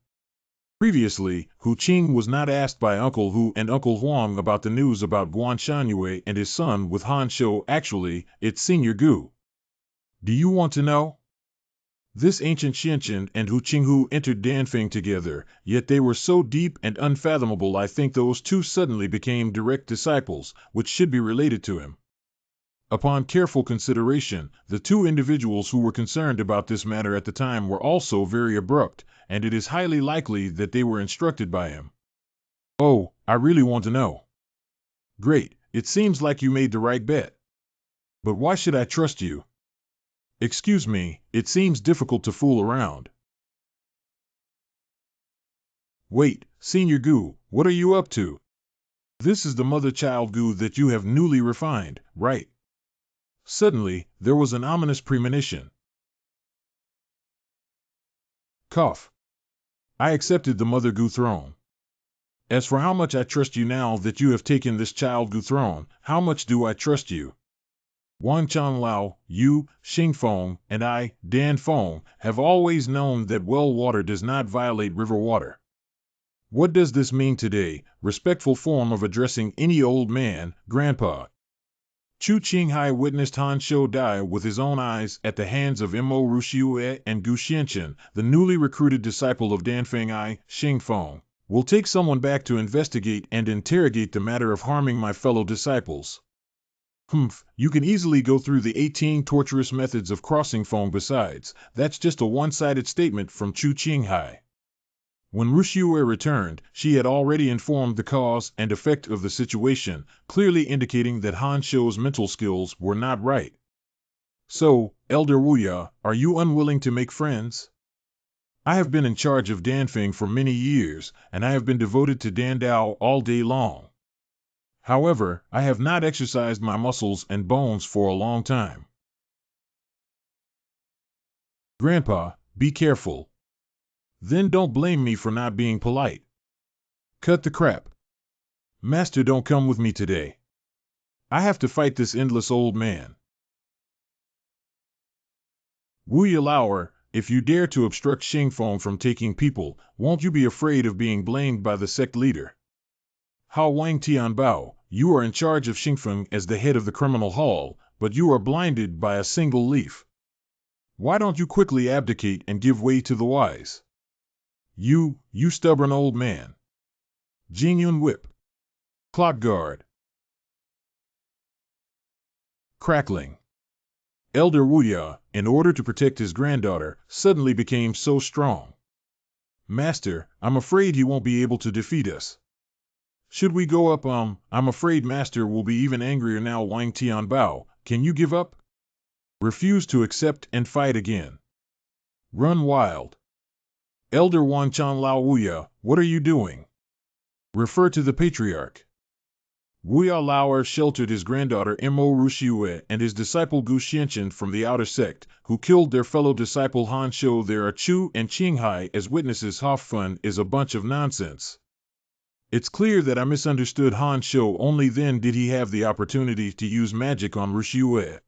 Speaker 1: Previously, Hu Qing was not asked by Uncle Hu and Uncle Huang about the news about Guan Shangyue and his son with Han Shou. Actually, it's Senior Gu. Do you want to know? This ancient Xianchen and Hu Qinghu entered Danfeng together, yet they were so deep and unfathomable. I think those two suddenly became direct disciples, which should be related to him. Upon careful consideration, the two individuals who were concerned about this matter at the time were also very abrupt, and it is highly likely that they were instructed by him. Oh, I really want to know. Great, it seems like you made the right bet. But why should I trust you? Excuse me, it seems difficult to fool around. Wait, Senior Gu, what are you up to? This is the mother-child Gu that you have newly refined, right? Suddenly, there was an ominous premonition. Cough. I accepted the Mother Gu throne. As for how much I trust you now that you have taken this child Gu throne, how much do I trust you? Wang Changlao, you, Xingfeng, and I, Dan Feng, have always known that well water does not violate river water. What does this mean today? Respectful form of addressing any old man, Grandpa. Chu Qinghai witnessed Han Shou die with his own eyes at the hands of Mo Ruxiue and Gu Xianchen, the newly recruited disciple of Danfeng I, Xingfeng. Will take someone back to investigate and interrogate the matter of harming my fellow disciples. You can easily go through the 18 torturous methods of crossing Feng besides. That's just a one-sided statement from Chu Qinghai. When Ruxiue returned, she had already informed the cause and effect of the situation, clearly indicating that Han Shou's mental skills were not right. So, Elder Wuya, are you unwilling to make friends? I have been in charge of Danfeng for many years, and I have been devoted to Dan Dao all day long. However, I have not exercised my muscles and bones for a long time. Grandpa, be careful. Then don't blame me for not being polite. Cut the crap. Master, don't come with me today. I have to fight this endless old man. Wu Yalauer, if you dare to obstruct Xingfeng from taking people, won't you be afraid of being blamed by the sect leader? Hao Wang Tianbao, you are in charge of Xingfeng as the head of the criminal hall, but you are blinded by a single leaf. Why don't you quickly abdicate and give way to the wise? You stubborn old man. Jingyun Whip. Clock guard. Crackling. Elder Wuya, in order to protect his granddaughter, suddenly became so strong. Master, I'm afraid he won't be able to defeat us. Should we go up? I'm afraid Master will be even angrier now. Wang Tianbao, can you give up? Refuse to accept and fight again. Run wild. Elder Wanchan Lao Wuya, what are you doing? Refer to the Patriarch. Wuya Lauer sheltered his granddaughter Mo Ruxiue and his disciple Gu Xianchen from the outer sect, who killed their fellow disciple Han Shou. There are Chu and Qinghai as witnesses. Hoffun is a bunch of nonsense. It's clear that I misunderstood Han Shou. Only then did he have the opportunity to use magic on Ruxiue.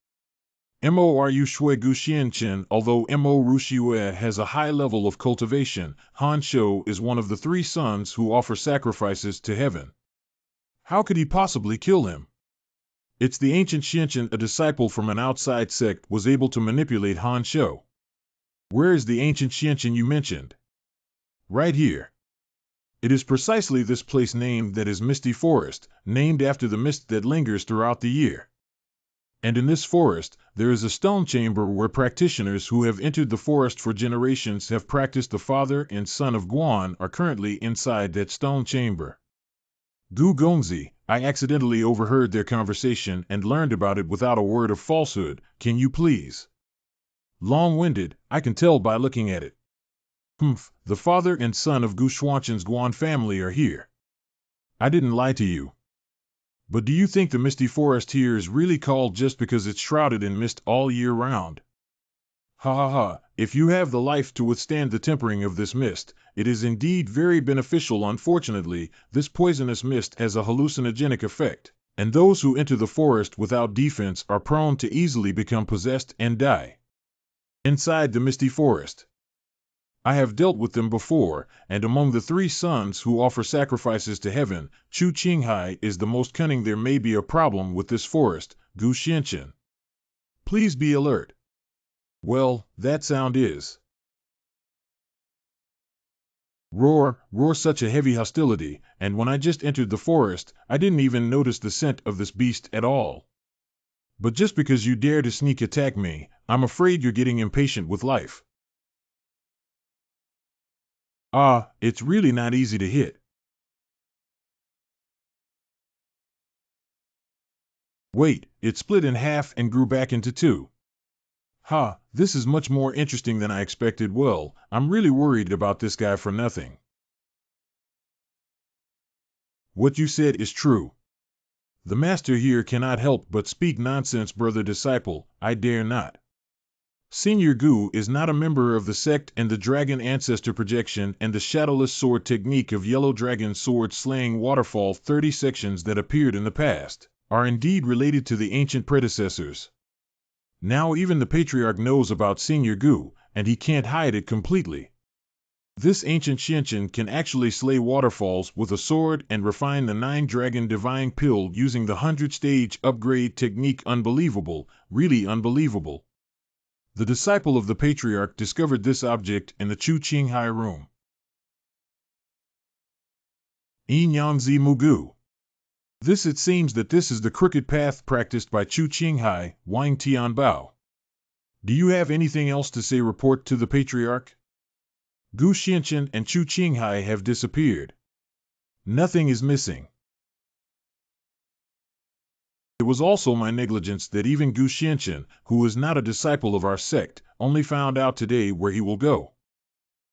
Speaker 1: Mo Shui Gu Xianchen. Although Mo Ruxiue has a high level of cultivation, Han Shou is one of the 3 sons who offer sacrifices to heaven. How could he possibly kill him? It's the ancient Xianchen, a disciple from an outside sect, was able to manipulate Han Shou. Where is the ancient Xianchen you mentioned? Right here. It is precisely this place named that is Misty Forest, named after the mist that lingers throughout the year. And in this forest, there is a stone chamber where practitioners who have entered the forest for generations have practiced. The father and son of Guan are currently inside that stone chamber. Gu Gongzi, I accidentally overheard their conversation and learned about it without a word of falsehood. Can you please? Long-winded, I can tell by looking at it. The father and son of Gu Xuanchen's Guan family are here. I didn't lie to you. But do you think the misty forest here is really called just because it's shrouded in mist all year round? Ha ha ha, if you have the life to withstand the tempering of this mist, it is indeed very beneficial. Unfortunately, this poisonous mist has a hallucinogenic effect, and those who enter the forest without defense are prone to easily become possessed and die. Inside the misty forest. I have dealt with them before, and among the 3 sons who offer sacrifices to heaven, Chu Qinghai is the most cunning. There may be a problem with this forest, Gu Xianchen. Please be alert. Well, that sound is. Roar, such a heavy hostility, and when I just entered the forest, I didn't even notice the scent of this beast at all. But just because you dare to sneak attack me, I'm afraid you're getting impatient with life. It's really not easy to hit. Wait, it split in half and grew back into 2. This is much more interesting than I expected. Well, I'm really worried about this guy for nothing. What you said is true. The master here cannot help but speak nonsense, brother disciple. I dare not. Senior Gu is not a member of the sect, and the dragon ancestor projection and the shadowless sword technique of yellow dragon sword slaying waterfall 30 sections that appeared in the past are indeed related to the ancient predecessors. Now even the Patriarch knows about Senior Gu, and he can't hide it completely. This ancient Xianchen can actually slay waterfalls with a sword and refine the 9-dragon divine pill using the 100-stage upgrade technique. Unbelievable, really unbelievable. The disciple of the patriarch discovered this object in the Chu Qinghai room. Yinyangzi Mugu. It seems that this is the crooked path practiced by Chu Qinghai, Wang Tianbao. Do you have anything else to say? Report to the patriarch. Gu Xianchen and Chu Qinghai have disappeared. Nothing is missing. It was also my negligence that even Gu Xianchen, who is not a disciple of our sect, only found out today where he will go.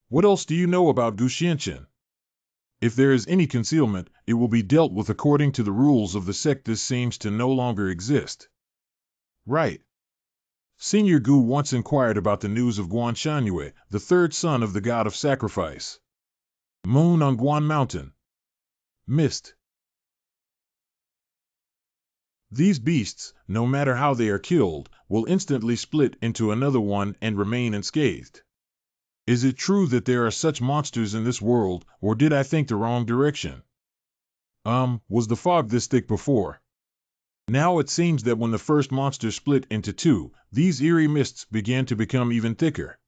Speaker 1: What else do you know about Gu Xianchen? If there is any concealment, it will be dealt with according to the rules of the sect. This seems to no longer exist. Right. Senior Gu once inquired about the news of Guan Shanyue, the third son of the god of sacrifice. Moon on Guan Mountain. Mist. These beasts, no matter how they are killed, will instantly split into another one and remain unscathed. Is it true that there are such monsters in this world, or did I think the wrong direction? Was the fog this thick before? Now it seems that when the first monster split into two, these eerie mists began to become even thicker.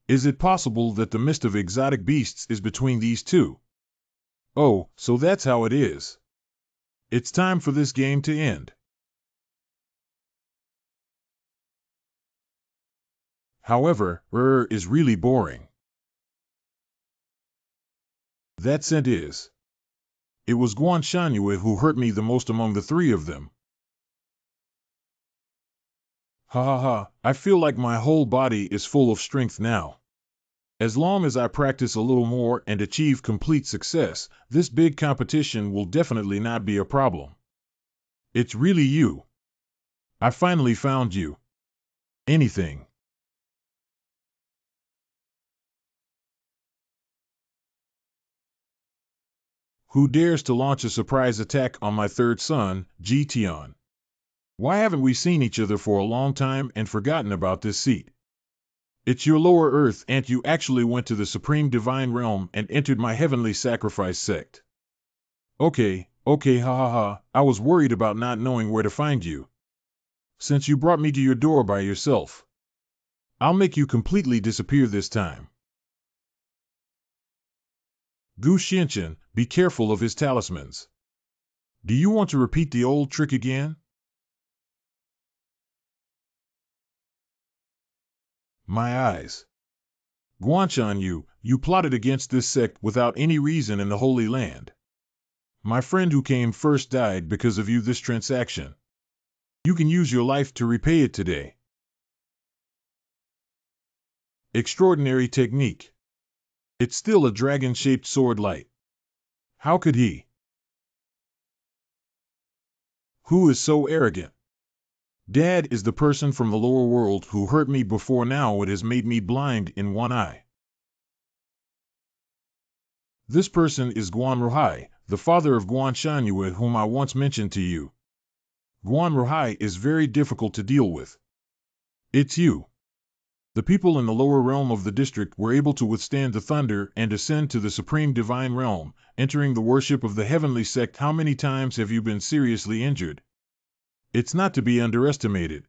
Speaker 1: Is it possible that the mist of exotic beasts is between these two? Oh, so that's how it is. It's time for this game to end. However, is really boring. That scent is. It was Guan Shanyue who hurt me the most among the three of them. Ha ha ha, I feel like my whole body is full of strength now. As long as I practice a little more and achieve complete success, this big competition will definitely not be a problem. It's really you. I finally found you. Anything. Who dares to launch a surprise attack on my third son, Tian? Why haven't we seen each other for a long time and forgotten about this seat? It's your lower earth, and you actually went to the supreme divine realm and entered my heavenly sacrifice sect. Okay, ha ha ha, I was worried about not knowing where to find you. Since you brought me to your door by yourself, I'll make you completely disappear this time. Gu Xianchen, be careful of his talismans. Do you want to repeat the old trick again? My eyes. Guanshan, you plotted against this sect without any reason in the Holy Land. My friend who came first died because of you. This transaction. You can use your life to repay it today. Extraordinary technique. It's still a dragon-shaped sword light. How could he? Who is so arrogant? Dad is the person from the lower world who hurt me before. Now it has made me blind in one eye. This person is Guan Ruhai, the father of Guan Shanyue, whom I once mentioned to you. Guan Ruhai is very difficult to deal with. It's you. The people in the lower realm of the district were able to withstand the thunder and ascend to the supreme divine realm, entering the worship of the heavenly sect. How many times have you been seriously injured? It's not to be underestimated.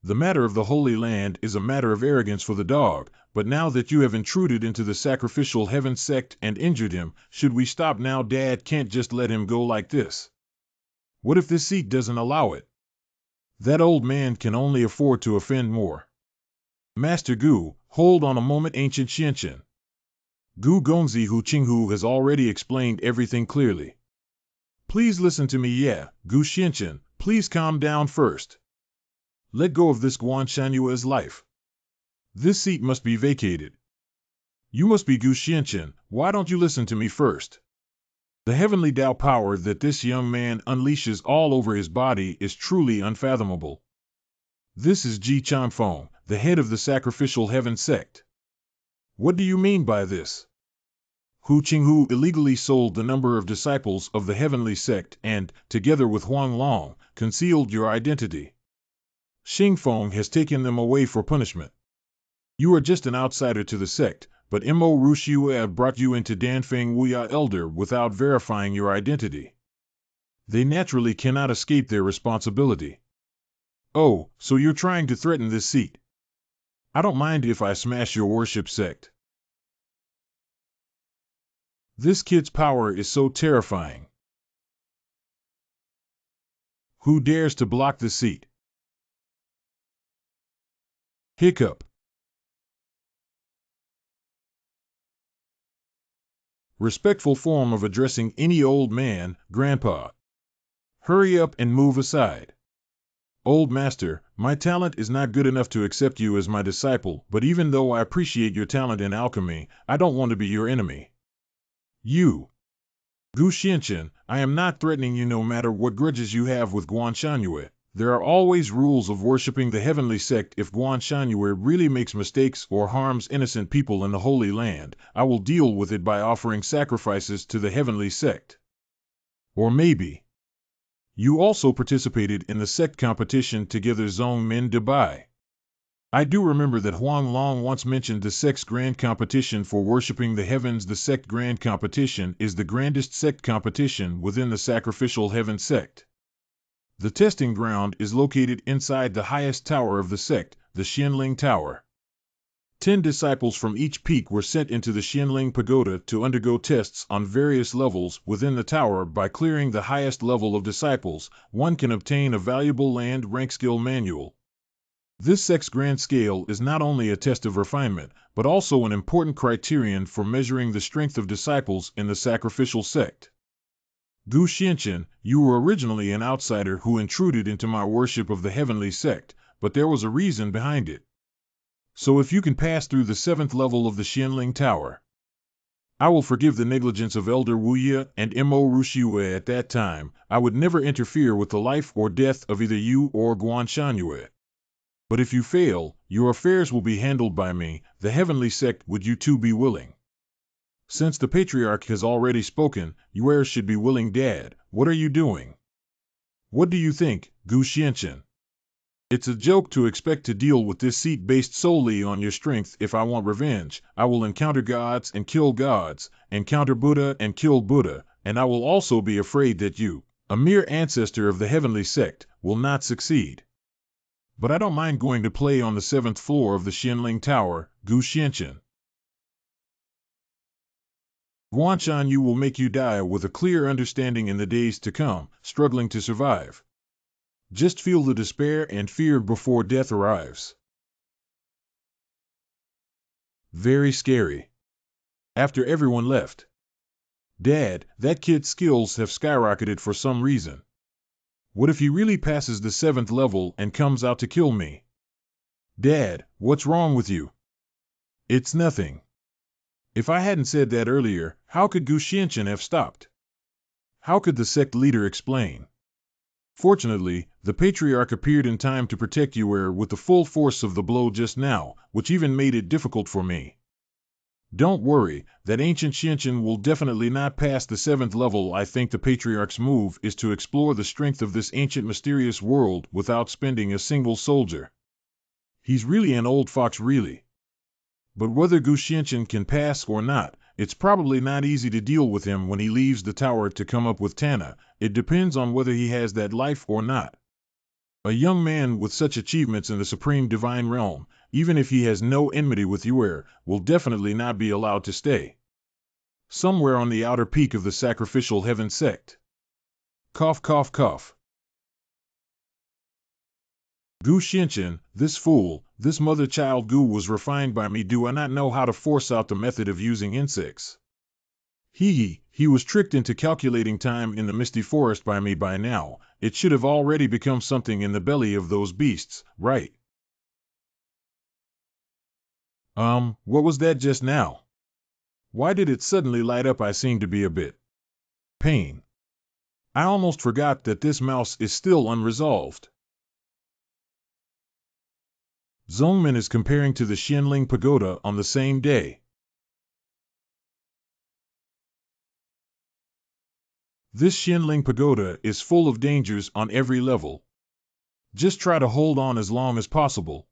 Speaker 1: The matter of the Holy Land is a matter of arrogance for the dog, but now that you have intruded into the sacrificial heaven sect and injured him, should we stop now? Dad can't just let him go like this. What if this seat doesn't allow it? That old man can only afford to offend more. Master Gu, hold on a moment. Ancient Xianchen. Gu Gongzi Hu Qinghu has already explained everything clearly. Please listen to me. Yeah, Gu Xianchen, please calm down first. Let go of this Guan Shanyue's life. This seat must be vacated. You must be Gu Xianchen. Why don't you listen to me first? The heavenly Tao power that this young man unleashes all over his body is truly unfathomable. This is Ji Chanfeng, the head of the sacrificial heaven sect. What do you mean by this? Hu Qinghu illegally sold the number of disciples of the heavenly sect and, together with Huang Long, concealed your identity. Xingfeng has taken them away for punishment. You are just an outsider to the sect, but Mo Rushiua brought you into Danfeng Wuya Elder without verifying your identity. They naturally cannot escape their responsibility. Oh, so you're trying to threaten this seat? I don't mind if I smash your worship sect. This kid's power is so terrifying. Who dares to block the seat? Hiccup. Respectful form of addressing any old man, grandpa. Hurry up and move aside. Old master, my talent is not good enough to accept you as my disciple, but even though I appreciate your talent in alchemy, I don't want to be your enemy. You. Gu Xianchen, I am not threatening you no matter what grudges you have with Guanshanyue. There are always rules of worshipping the heavenly sect. If Guanshanyue really makes mistakes or harms innocent people in the Holy Land, I will deal with it by offering sacrifices to the heavenly sect. Or maybe you also participated in the sect competition together, Zong Min Dubai. I do remember that Huang Long once mentioned the sect's grand competition for worshipping the heavens. The sect grand competition is the grandest sect competition within the sacrificial heaven sect. The testing ground is located inside the highest tower of the sect, the Xianling Tower. 10 disciples from each peak were sent into the Xianling Pagoda to undergo tests on various levels within the tower. By clearing the highest level of disciples, one can obtain a valuable land rank skill manual. This sect's grand scale is not only a test of refinement, but also an important criterion for measuring the strength of disciples in the sacrificial sect. Gu Xianchen, you were originally an outsider who intruded into my worship of the heavenly sect, but there was a reason behind it. So if you can pass through the 7th level of the Xianling Tower, I will forgive the negligence of Elder Wuya and Mo Rushiue. At that time, I would never interfere with the life or death of either you or Guanshanyue. But if you fail, your affairs will be handled by me, the heavenly sect. Would you two be willing? Since the patriarch has already spoken, you heirs should be willing. Dad, what are you doing? What do you think, Gu Xianchen? It's a joke to expect to deal with this seat based solely on your strength. If I want revenge, I will encounter gods and kill gods, encounter Buddha and kill Buddha, and I will also be afraid that you, a mere ancestor of the heavenly sect, will not succeed. But I don't mind going to play on the 7th floor of the Xianling Tower, Gu Xianchen. Guanshanyu will make you die with a clear understanding in the days to come, struggling to survive. Just feel the despair and fear before death arrives. Very scary. After everyone left. Dad, that kid's skills have skyrocketed for some reason. What if he really passes the 7th level and comes out to kill me? Dad, what's wrong with you? It's nothing. If I hadn't said that earlier, how could Gu Xianchen have stopped? How could the sect leader explain? Fortunately, the patriarch appeared in time to protect you with the full force of the blow just now, which even made it difficult for me. Don't worry, that ancient Xianchen will definitely not pass the 7th level. I think the patriarch's move is to explore the strength of this ancient mysterious world without spending a single soldier. He's really an old fox, really. But whether Gu Xianchen can pass or not, it's probably not easy to deal with him when he leaves the tower to come up with Tana. It depends on whether he has that life or not. A young man with such achievements in the supreme divine realm, even if he has no enmity with Yuer, will definitely not be allowed to stay. Somewhere on the outer peak of the sacrificial heaven sect. Cough, cough, cough. Gu Xianchen, this fool, this mother-child Gu was refined by me. Do I not know how to force out the method of using insects? He was tricked into calculating time in the misty forest by me. By now, it should have already become something in the belly of those beasts, right? What was that just now? Why did it suddenly light up? I seem to be a bit pain. I almost forgot that this mouse is still unresolved. Zongmin is comparing to the Xianling Pagoda on the same day. This Xianling Pagoda is full of dangers on every level. Just try to hold on as long as possible.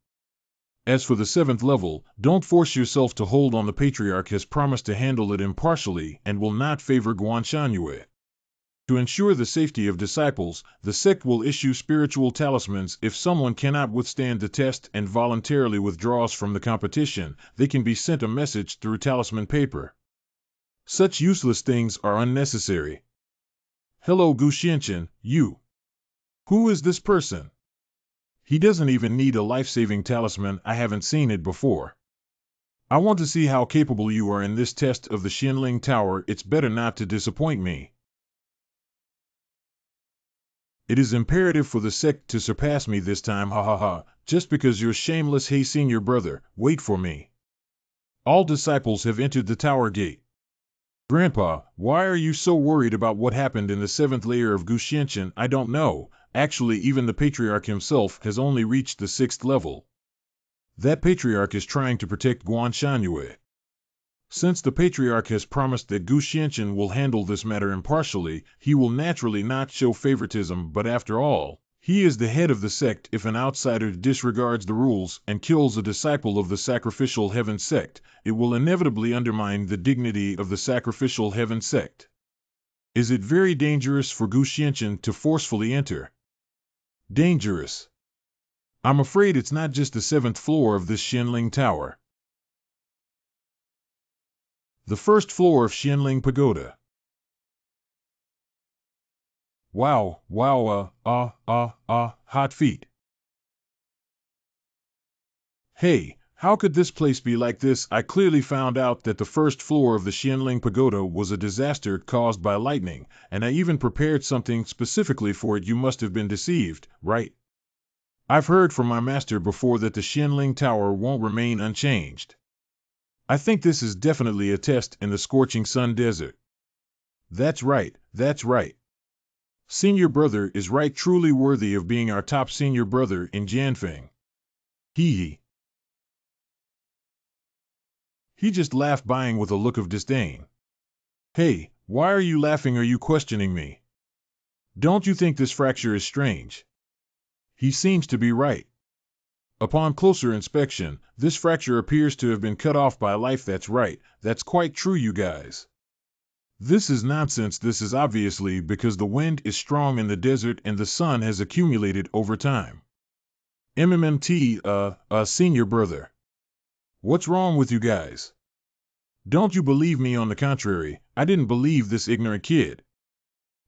Speaker 1: As for the 7th level, don't force yourself to hold on. The Patriarch has promised to handle it impartially and will not favor Guanshangyue. To ensure the safety of disciples, the sect will issue spiritual talismans. If someone cannot withstand the test and voluntarily withdraws from the competition, they can be sent a message through talisman paper. Such useless things are unnecessary. Hello Guxianchen, you. Who is this person? He doesn't even need a life-saving talisman. I haven't seen it before. I want to see how capable you are in this test of the Xianling Tower. It's better not to disappoint me. It is imperative for the sect to surpass me this time, ha ha ha, just because you're shameless. Hey senior brother, wait for me. All disciples have entered the tower gate. Grandpa, why are you so worried about what happened in the 7th layer of Guxianchen? I don't know. Actually, even the Patriarch himself has only reached the 6th level. That Patriarch is trying to protect Guanshangyue. Since the Patriarch has promised that Guxianchen will handle this matter impartially, he will naturally not show favoritism. But after all, he is the head of the sect. If an outsider disregards the rules and kills a disciple of the Sacrificial Heaven sect, it will inevitably undermine the dignity of the Sacrificial Heaven sect. Is it very dangerous for Guxianchen to forcefully enter? Dangerous. I'm afraid it's not just the 7th floor of this Xianling Tower. The 1st floor of Xianling Pagoda. Wow, hot feet. Hey, how could this place be like this? I clearly found out that the 1st floor of the Xianling Pagoda was a disaster caused by lightning, and I even prepared something specifically for it. You must have been deceived, right? I've heard from my master before that the Xianling Tower won't remain unchanged. I think this is definitely a test in the scorching sun desert. That's right, that's right. Senior brother is right, truly worthy of being our top senior brother in Jianfeng. He just laughed, buying with a look of disdain. Hey, why are you laughing? Are you questioning me? Don't you think this fracture is strange? He seems to be right. Upon closer inspection, this fracture appears to have been cut off by life. That's right, that's quite true, you guys. This is nonsense. This is obviously because the wind is strong in the desert and the sun has accumulated over time. Senior brother. What's wrong with you guys? Don't you believe me? On the contrary, I didn't believe this ignorant kid.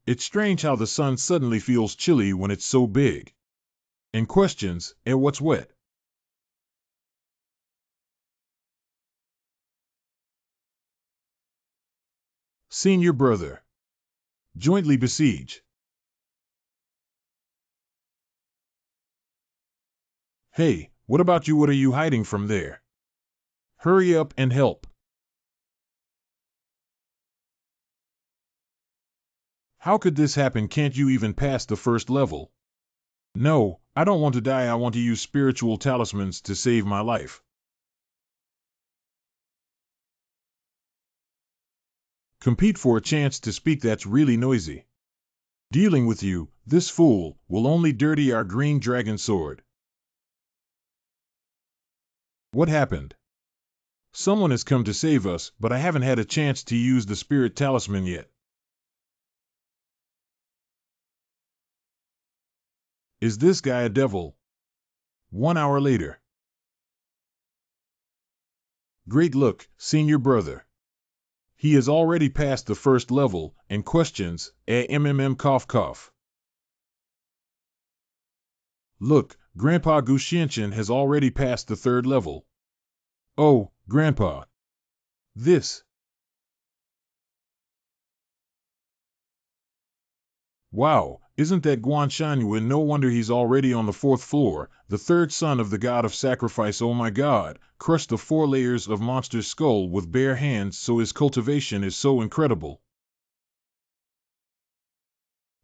Speaker 1: It's strange how the sun suddenly feels chilly when it's so big. And questions, what's wet? Senior brother. Jointly besiege. Hey, what about you? What are you hiding from there? Hurry up and help. How could this happen? Can't you even pass the 1st level? No, I don't want to die. I want to use spiritual talismans to save my life. Compete for a chance to speak. That's really noisy. Dealing with you, this fool, will only dirty our green dragon sword. What happened? Someone has come to save us, but I haven't had a chance to use the spirit talisman yet. Is this guy a devil? 1 hour later. Great look, senior brother. He has already passed the 1st level, and questions, cough. Look, Grandpa Guxianchen has already passed the 3rd level. Oh, Grandpa. This. Wow, isn't that Guanshangyue? No wonder he's already on the 4th floor, the 3rd son of the god of sacrifice. Oh my god, crushed the 4 layers of monster's skull with bare hands, so his cultivation is so incredible.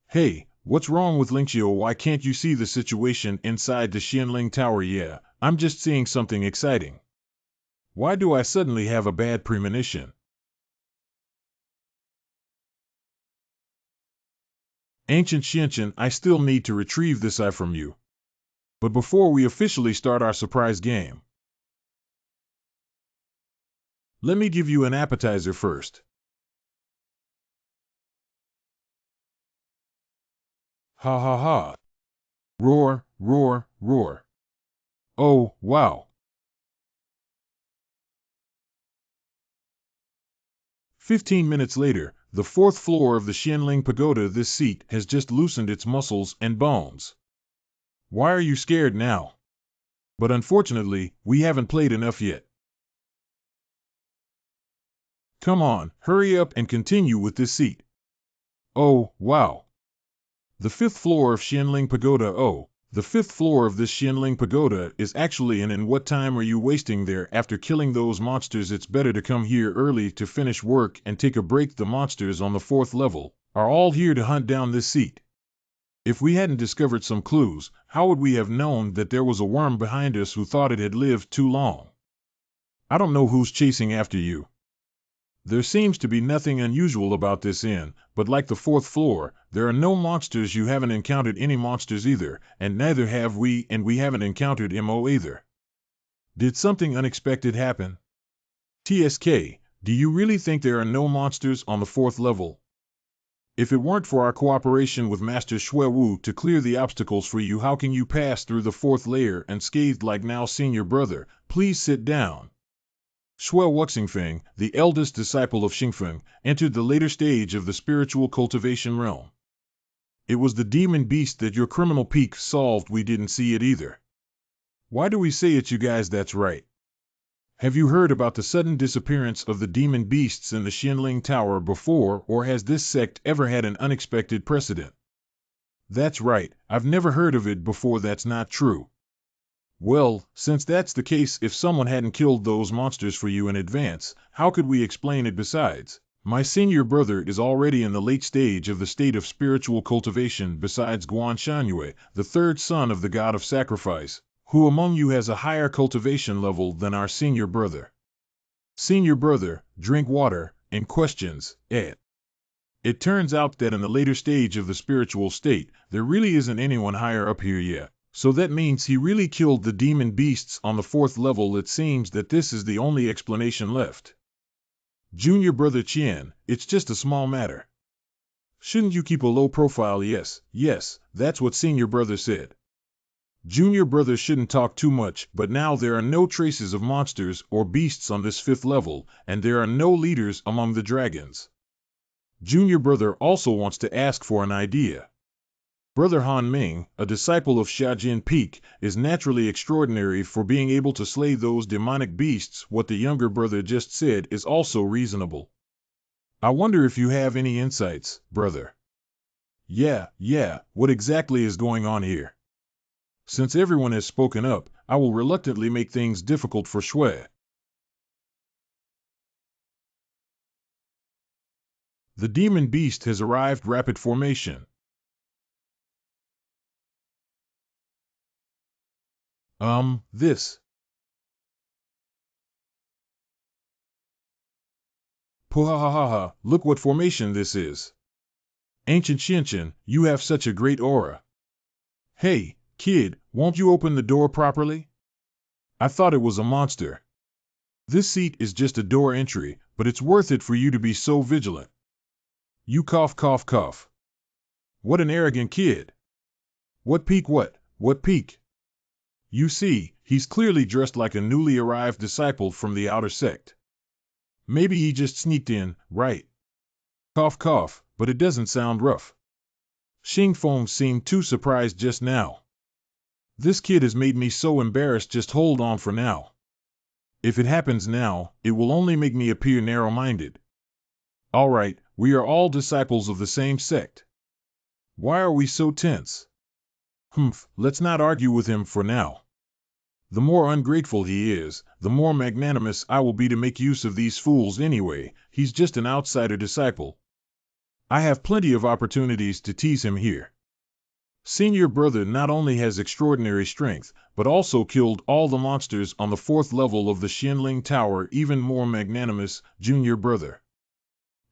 Speaker 1: Hey, what's wrong with Xiao? Why can't you see the situation inside the Xianling Tower? Yeah, I'm just seeing something exciting. Why do I suddenly have a bad premonition? Ancient Xianchen, I still need to retrieve this eye from you. But before we officially start our surprise game, Let me give you an appetizer first. Ha ha ha. Roar, roar, roar. Oh, wow. 15 minutes later, the fourth floor of the Xianling Pagoda. This seat has just loosened its muscles and bones. Why are you scared now? But unfortunately, we haven't played enough yet. Come on, hurry up and continue with this seat. Oh, wow. The fifth floor of Xianling Pagoda. Oh, the fifth floor of this Xianling Pagoda is actually in. And what time are you wasting there after killing those monsters? It's better to come here early to finish work and take a break. The monsters on the fourth level are all here to hunt down this seat. If we hadn't discovered some clues, how would we have known that there was a worm behind us who thought it had lived too long? I don't know who's chasing after you. There seems to be nothing unusual about this inn, but like the fourth floor, there are no monsters. You haven't encountered any monsters either, and neither have we, and we haven't encountered MO either. Did something unexpected happen? TSK, do you really think there are no monsters on the fourth level? If it weren't for our cooperation with Master Xuewu to clear the obstacles for you, how can you pass through the fourth layer unscathed like now? Senior brother, please sit down. Xue Wuxingfeng, the eldest disciple of Xingfeng, entered the later stage of the spiritual cultivation realm. It was the demon beast that your criminal peak solved. We didn't see it either. Why do we say it, you guys? That's right. Have you heard about the sudden disappearance of the demon beasts in the Xianling Tower before, or has this sect ever had an unexpected precedent? That's right, I've never heard of it before. That's not true. Well, since that's the case, if someone hadn't killed those monsters for you in advance, how could we explain it? Besides, my senior brother is already in the late stage of the state of spiritual cultivation. Besides Guan Shanyue, the third son of the god of sacrifice, who among you has a higher cultivation level than our senior brother? Senior brother, drink water, and questions, Ed. It turns out that in the later stage of the spiritual state, there really isn't anyone higher up here yet. So that means he really killed the demon beasts on the fourth level. It seems that this is the only explanation left. Junior brother Tian, it's just a small matter. Shouldn't you keep a low profile? Yes, that's what senior brother said. Junior brother shouldn't talk too much, but now there are no traces of monsters or beasts on this fifth level, and there are no leaders among the dragons. Junior brother also wants to ask for an idea. Brother Hongmeng, a disciple of Xiaojin Peak, is naturally extraordinary for being able to slay those demonic beasts. What the younger brother just said is also reasonable. I wonder if you have any insights, brother. Yeah, what exactly is going on here? Since everyone has spoken up, I will reluctantly make things difficult for Xue. The demon beast has arrived. Rapid formation. This. Puhahaha, look what formation this is. Ancient Xianchen, you have such a great aura. Hey, kid, won't you open the door properly? I thought it was a monster. This seat is just a door entry, but it's worth it for you to be so vigilant. You cough. What an arrogant kid. What peak? What peak? You see, he's clearly dressed like a newly arrived disciple from the outer sect. Maybe he just sneaked in, right? Cough, but it doesn't sound rough. Xingfeng seemed too surprised just now. This kid has made me so embarrassed. Just hold on for now. If it happens now, it will only make me appear narrow-minded. All right, we are all disciples of the same sect. Why are we so tense? Let's not argue with him for now. The more ungrateful he is, the more magnanimous I will be to make use of these fools anyway. He's just an outsider disciple. I have plenty of opportunities to tease him here. Senior brother not only has extraordinary strength, but also killed all the monsters on the fourth level of the Xianling Tower. Even more magnanimous, junior brother.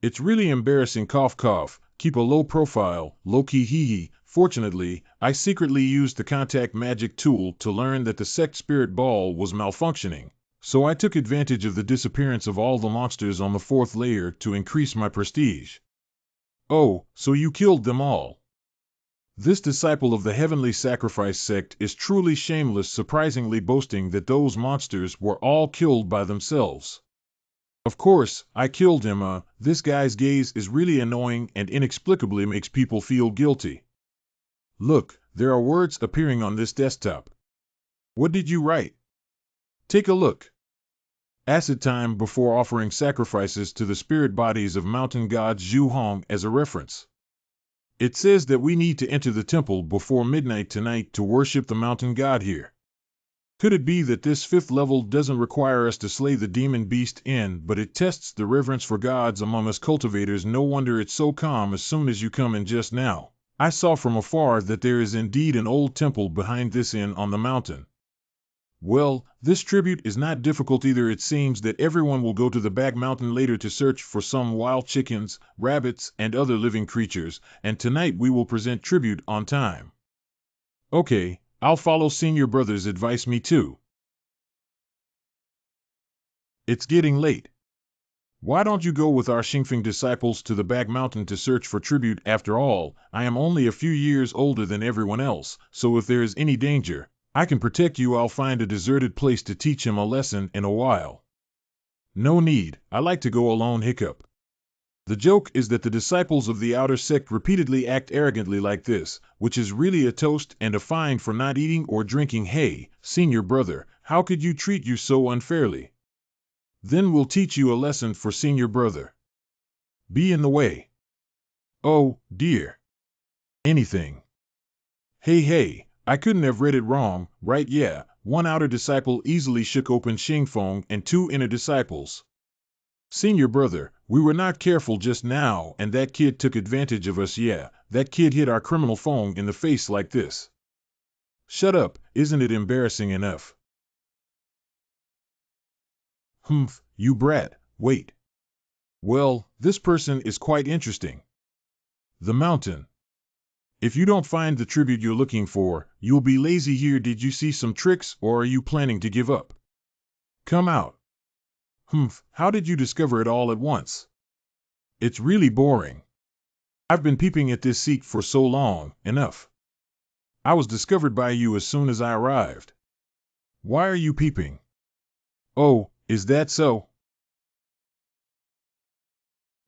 Speaker 1: It's really embarrassing. Cough, keep a low profile, low-key hee. Fortunately, I secretly used the contact magic tool to learn that the sect spirit ball was malfunctioning, So I took advantage of the disappearance of all the monsters on the 4th layer to increase my prestige. Oh, so you killed them all. This disciple of the Heavenly Sacrifice sect is truly shameless, surprisingly boasting that those monsters were all killed by themselves. Of course, I killed him. This guy's gaze is really annoying and inexplicably makes people feel guilty. Look, there are words appearing on this desktop. What did you write? Take a look. Acid time before offering sacrifices to the spirit bodies of mountain god Zhu Hong as a reference. It says that we need to enter the temple before midnight tonight to worship the mountain god here. Could it be that this 5th level doesn't require us to slay the demon beast in, but it tests the reverence for gods among us cultivators? No wonder it's so calm as soon as you come in just now. I saw from afar that there is indeed an old temple behind this inn on the mountain. Well, this tribute is not difficult either. It seems that everyone will go to the back mountain later to search for some wild chickens, rabbits, and other living creatures, and tonight we will present tribute on time. Okay, I'll follow senior brother's advice. Me too. It's getting late. Why don't you go with our Xingfeng disciples to the back mountain to search for tribute? After all, I am only a few years older than everyone else, so if there is any danger, I can protect you. I'll find a deserted place to teach him a lesson in a while. No need, I like to go alone. Hiccup. The joke is that the disciples of the outer sect repeatedly act arrogantly like this, which is really a toast and a fine for not eating or drinking. Hey, senior brother, how could you treat you so unfairly? Then we'll teach you a lesson for senior brother. Be in the way. Oh, dear. Anything. Hey, I couldn't have read it wrong, right? Yeah, one outer disciple easily shook open Xingfeng and 2 inner disciples. Senior brother, we were not careful just now and that kid took advantage of us. Yeah, that kid hit our criminal Feng in the face like this. Shut up, isn't it embarrassing enough? Humph, you brat, wait. Well, this person is quite interesting. The mountain. If you don't find the tribute you're looking for, you'll be lazy here. Did you see some tricks or are you planning to give up? Come out. Humph, how did you discover it all at once? It's really boring. I've been peeping at this seat for so long. Enough. I was discovered by you as soon as I arrived. Why are you peeping? Oh, is that so?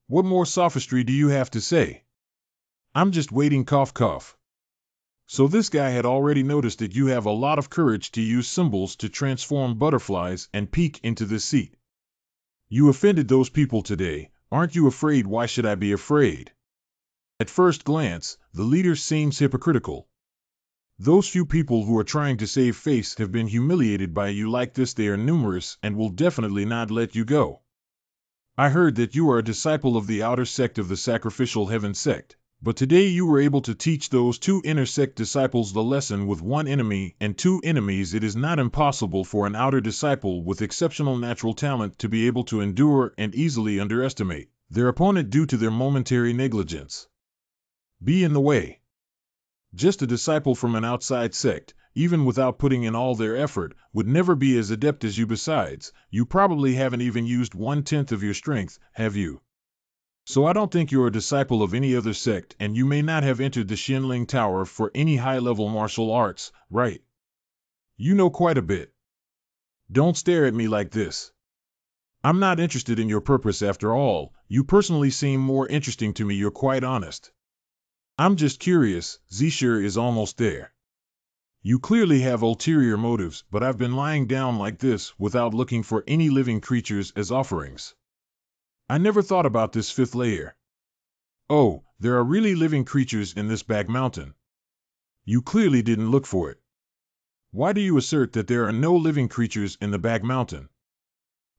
Speaker 1: What more sophistry do you have to say? I'm just waiting. Cough, cough. So this guy had already noticed that you have a lot of courage to use symbols to transform butterflies and peek into this seat. You offended those people today. Aren't you afraid? Why should I be afraid? At first glance, the leader seems hypocritical. Those few people who are trying to save face have been humiliated by you like this. They are numerous and will definitely not let you go. I heard that you are a disciple of the outer sect of the Sacrificial Heaven sect, but today you were able to teach those 2 inner sect disciples the lesson with 1 enemy and 2 enemies. It is not impossible for an outer disciple with exceptional natural talent to be able to endure and easily underestimate their opponent due to their momentary negligence. Be in the way. Just a disciple from an outside sect, even without putting in all their effort, would never be as adept as you. Besides, you probably haven't even used 1/10 of your strength, have you? So I don't think you're a disciple of any other sect, and you may not have entered the Xianling Tower for any high-level martial arts, right? You know quite a bit. Don't stare at me like this. I'm not interested in your purpose after all. You personally seem more interesting to me. You're quite honest. I'm just curious. Zisher is almost there. You clearly have ulterior motives, but I've been lying down like this without looking for any living creatures as offerings. I never thought about this 5th layer. Oh, there are really living creatures in this back mountain. You clearly didn't look for it. Why do you assert that there are no living creatures in the back mountain?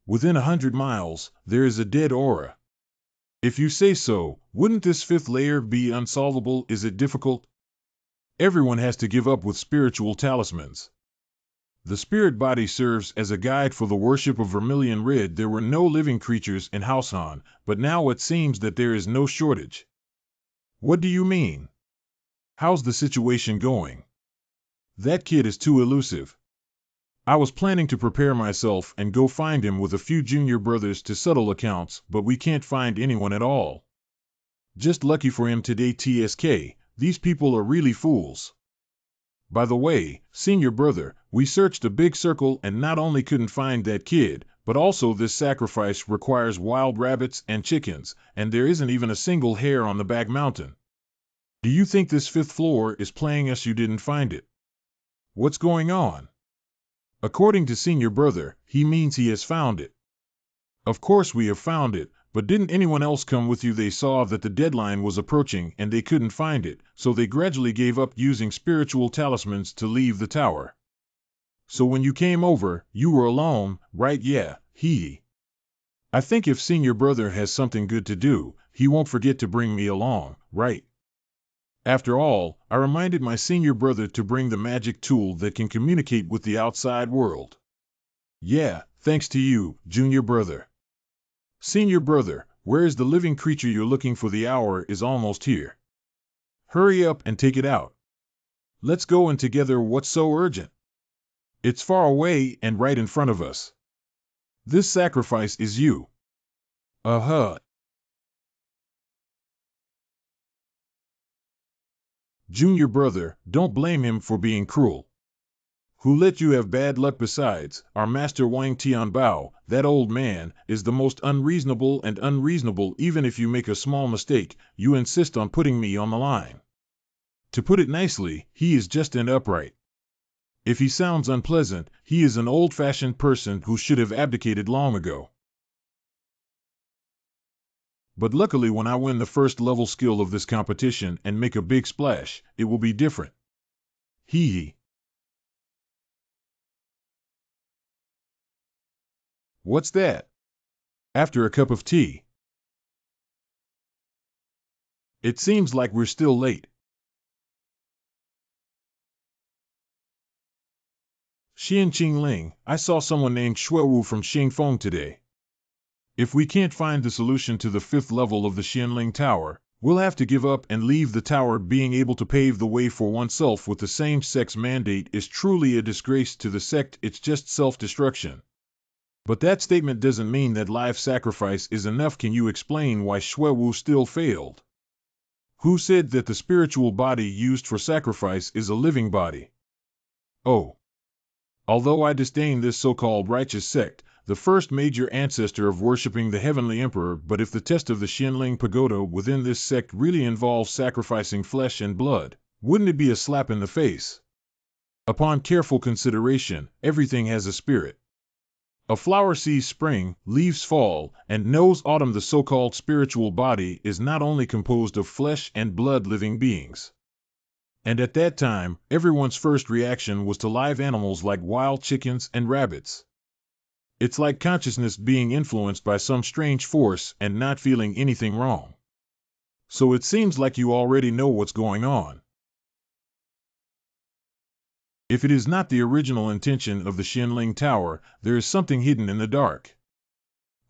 Speaker 1: Within 100 miles, there is a dead aura. If you say so, wouldn't this 5th layer be unsolvable? Is it difficult? Everyone has to give up with spiritual talismans. The spirit body serves as a guide for the worship of Vermilion Red. There were no living creatures in Haosan, but now it seems that there is no shortage. What do you mean? How's the situation going? That kid is too elusive. I was planning to prepare myself and go find him with a few junior brothers to settle accounts, but we can't find anyone at all. Just lucky for him today, TSK. These people are really fools. By the way, senior brother, we searched a big circle and not only couldn't find that kid, but also this sacrifice requires wild rabbits and chickens, and there isn't even a single hare on the back mountain. Do you think this fifth floor is playing us you didn't find it? What's going on? According to senior brother, he means he has found it. Of course we have found it, but didn't anyone else come with you? They saw that the deadline was approaching and they couldn't find it, so they gradually gave up using spiritual talismans to leave the tower. So when you came over, you were alone, right? Yeah, I think if senior brother has something good to do, he won't forget to bring me along, right? After all, I reminded my senior brother to bring the magic tool that can communicate with the outside world. Yeah, thanks to you, junior brother. Senior brother, where is the living creature you're looking for? The hour is almost here. Hurry up and take it out. Let's go in together. What's so urgent? It's far away and right in front of us. This sacrifice is you. Junior brother, don't blame him for being cruel. Who let you have bad luck? Besides, our master Wang Tianbao, that old man, is the most unreasonable and unreasonable. Even if you make a small mistake, you insist on putting me on the line. To put it nicely, he is just and upright. If he sounds unpleasant, he is an old-fashioned person who should have abdicated long ago. But luckily when I win the first level skill of this competition and make a big splash, it will be different. What's that? After a cup of tea. It seems like we're still late. Xian Qingling, I saw someone named Shuewu from Xingfeng today. If we can't find the solution to the 5th level of the Xianling Tower, we'll have to give up and leave the tower. Being able to pave the way for oneself with the same sect's mandate is truly a disgrace to the sect. It's just self-destruction. But that statement doesn't mean that life sacrifice is enough. Can you explain why Shuewu still failed? Who said that the spiritual body used for sacrifice is a living body? Oh. Although I disdain this so-called righteous sect, the first major ancestor of worshipping the heavenly emperor, but if the test of the Xianling pagoda within this sect really involves sacrificing flesh and blood, wouldn't it be a slap in the face? Upon careful consideration, everything has a spirit. A flower sees spring, leaves fall, and knows autumn. The so-called spiritual body is not only composed of flesh and blood living beings. And at that time, everyone's first reaction was to live animals like wild chickens and rabbits. It's like consciousness being influenced by some strange force and not feeling anything wrong. So it seems like you already know what's going on. If it is not the original intention of the Xianling Tower, there is something hidden in the dark.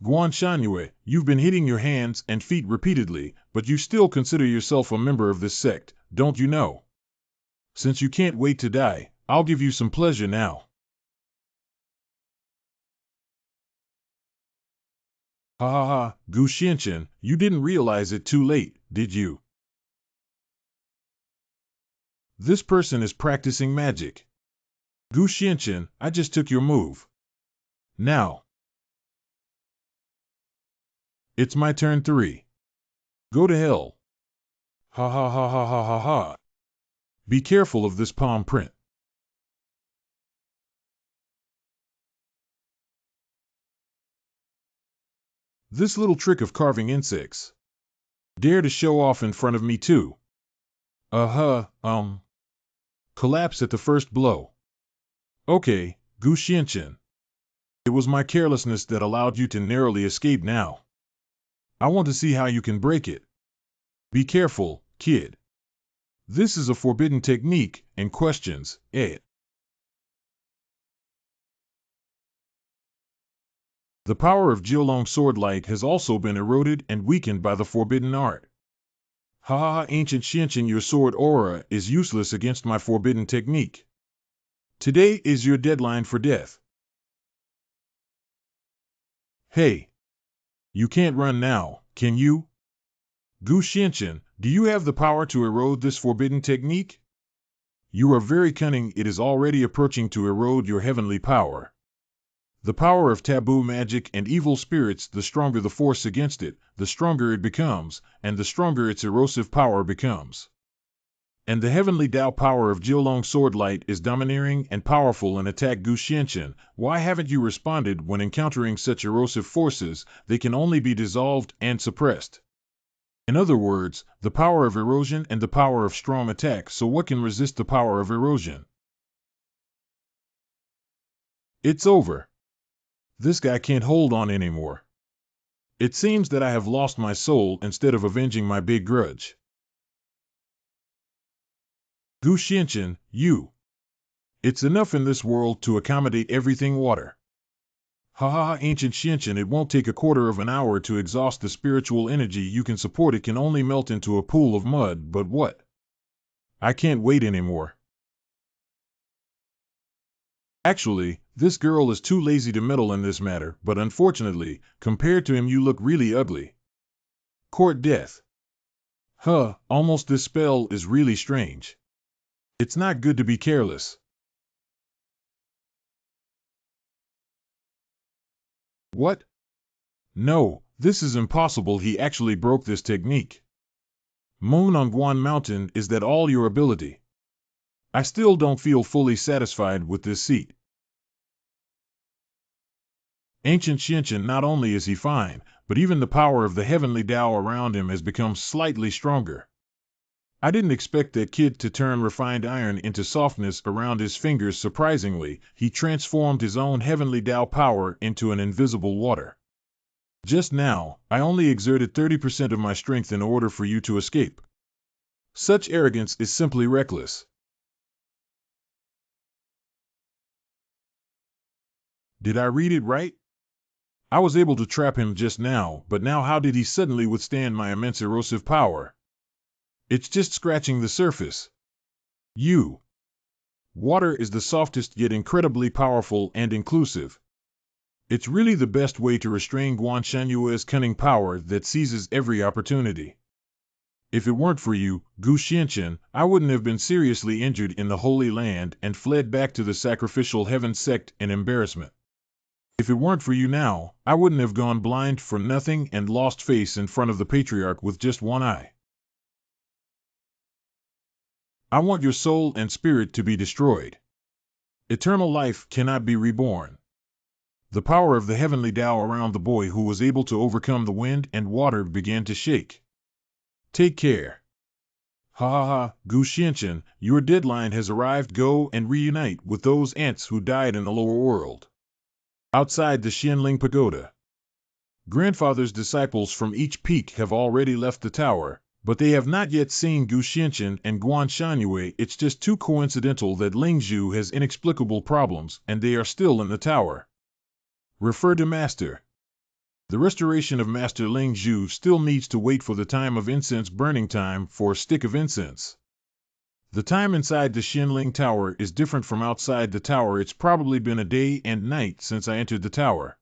Speaker 1: Guanshanue, you've been hitting your hands and feet repeatedly, but you still consider yourself a member of this sect, don't you know? Since you can't wait to die, I'll give you some pleasure now. Ha ha ha, Gu Xianchen, you didn't realize it too late, did you? This person is practicing magic. Gu Xianchen, I just took your move. Now. It's my turn 3. Go to hell. Ha ha ha ha ha ha ha. Be careful of this palm print. This little trick of carving insects. Dare to show off in front of me too. Collapse at the first blow. Okay, Gu Xianchen. It was my carelessness that allowed you to narrowly escape now. I want to see how you can break it. Be careful, kid. This is a forbidden technique, and questions, it. The power of Jiulong sword light has also been eroded and weakened by the forbidden art. Ha ha ha, ancient Xianchen, your sword aura is useless against my forbidden technique. Today is your deadline for death. Hey, you can't run now, can you? Gu Xianchen, do you have the power to erode this forbidden technique? You are very cunning. It is already approaching to erode your heavenly power. The power of taboo magic and evil spirits, the stronger the force against it, the stronger it becomes, and the stronger its erosive power becomes. And the heavenly Tao power of Jiulong Sword Light is domineering and powerful and attack Gu Xianchen. Why haven't you responded when encountering such erosive forces? They can only be dissolved and suppressed. In other words, the power of erosion and the power of strong attack. So what can resist the power of erosion? It's over. This guy can't hold on anymore. It seems that I have lost my soul instead of avenging my big grudge. Gu Xianchen, you. It's enough in this world to accommodate everything water. Ha ha ha, ancient Xianchen, it won't take a quarter of an hour to exhaust the spiritual energy you can support. It can only melt into a pool of mud, but what? I can't wait anymore. Actually, this girl is too lazy to meddle in this matter, but unfortunately, compared to him you look really ugly. Court death. Huh, almost this spell is really strange. It's not good to be careless. What? No, this is impossible. He actually broke this technique. Moon on Guan Mountain, is that all your ability? I still don't feel fully satisfied with this seat. Ancient Xianchen, not only is he fine, but even the power of the heavenly Tao around him has become slightly stronger. I didn't expect that kid to turn refined iron into softness around his fingers. Surprisingly, he transformed his own heavenly Tao power into an invisible water. Just now, I only exerted 30% of my strength in order for you to escape. Such arrogance is simply reckless. Did I read it right? I was able to trap him just now, but now how did he suddenly withstand my immense erosive power? It's just scratching the surface. Water is the softest yet incredibly powerful and inclusive. It's really the best way to restrain Guanshanhua's cunning power that seizes every opportunity. If it weren't for you, Gu Xianchen, I wouldn't have been seriously injured in the Holy Land and fled back to the sacrificial heaven sect in embarrassment. If it weren't for you now, I wouldn't have gone blind for nothing and lost face in front of the Patriarch with just one eye. I want your soul and spirit to be destroyed. Eternal life cannot be reborn. The power of the heavenly Tao around the boy who was able to overcome the wind and water began to shake. Take care. Ha ha ha, Gu Xianchen, your deadline has arrived. Go and reunite with those ants who died in the lower world. Outside the Xianling Pagoda. Grandfather's disciples from each peak have already left the tower, but they have not yet seen Gu Xianchen and Guan Shangyue. It's just too coincidental that Lingzhu has inexplicable problems and they are still in the tower. Refer to Master. The restoration of Master Lingzhu still needs to wait for the time of incense burning time for a stick of incense. The time inside the Xianling Tower is different from outside the tower. It's probably been a day and night since I entered the tower.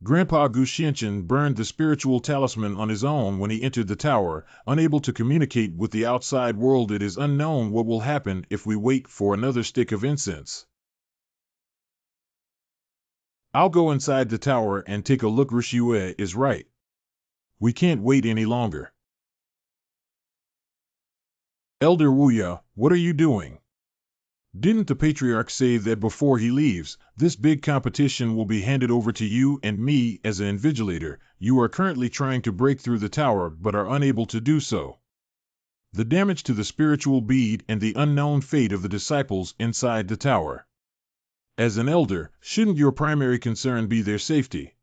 Speaker 1: Grandpa Gu Xianchen burned the spiritual talisman on his own when he entered the tower, unable to communicate with the outside world. It is unknown what will happen if we wait for another stick of incense. I'll go inside the tower and take a look. Rishiue is right. We can't wait any longer. Elder Wuya, what are you doing? Didn't the Patriarch say that before he leaves, this big competition will be handed over to you and me as an invigilator? You are currently trying to break through the tower but are unable to do so. The damage to the spiritual bead and the unknown fate of the disciples inside the tower. As an elder, shouldn't your primary concern be their safety?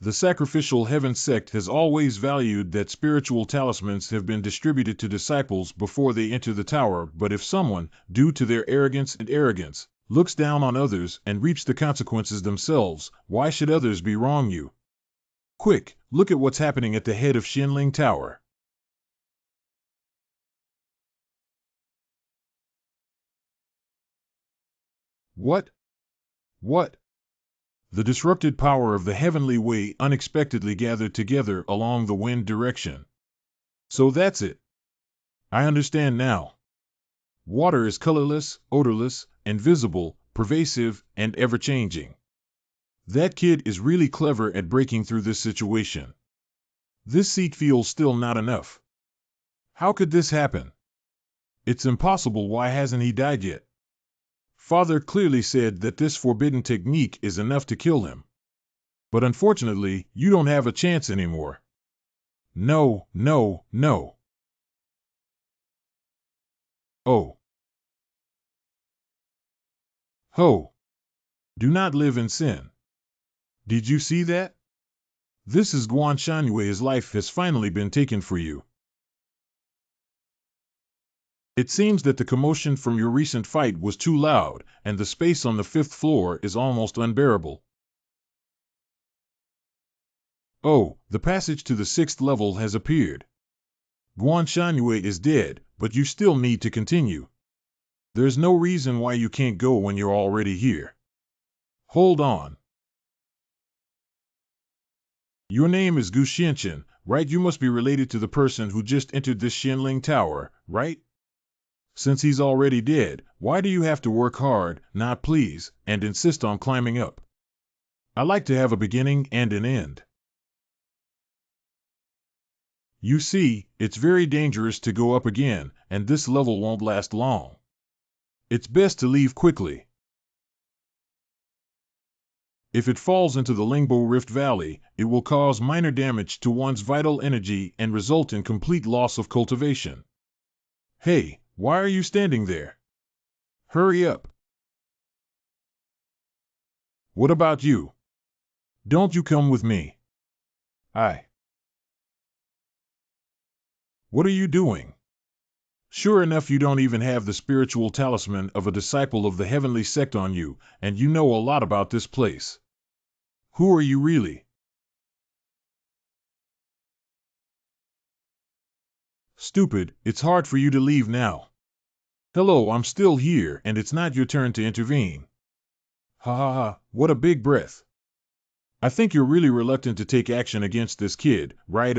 Speaker 1: The sacrificial heaven sect has always valued that spiritual talismans have been distributed to disciples before they enter the tower, but if someone, due to their arrogance, looks down on others and reaps the consequences themselves, why should others be wrong you? Quick, look at what's happening at the head of Xianling Tower. What? What? The disrupted power of the heavenly way unexpectedly gathered together along the wind direction. So that's it. I understand now. Water is colorless, odorless, invisible, pervasive, and ever-changing. That kid is really clever at breaking through this situation. This seat feels still not enough. How could this happen? It's impossible. Why hasn't he died yet? Father clearly said that this forbidden technique is enough to kill him. But unfortunately, you don't have a chance anymore. No, no, no. Oh. Ho. Do not live in sin. Did you see that? This is Guan Shanyue's life has finally been taken for you. It seems that the commotion from your recent fight was too loud, and the space on the 5th floor is almost unbearable. Oh, the passage to the 6th level has appeared. Guan Shanyue is dead, but you still need to continue. There's no reason why you can't go when you're already here. Hold on. Your name is Gu Xianqian, right? You must be related to the person who just entered this Xianling Tower, right? Since he's already dead, why do you have to work hard, not please, and insist on climbing up? I like to have a beginning and an end. You see, it's very dangerous to go up again, and this level won't last long. It's best to leave quickly. If it falls into the Lingbo Rift Valley, it will cause minor damage to one's vital energy and result in complete loss of cultivation. Hey, why are you standing there? Hurry up. What about you? Don't you come with me? What are you doing? Sure enough, you don't even have the spiritual talisman of a disciple of the heavenly sect on you, and you know a lot about this place. Who are you really? Stupid, it's hard for you to leave now. Hello, I'm still here, and it's not your turn to intervene. Ha ha ha, what a big breath. I think you're really reluctant to take action against this kid, right?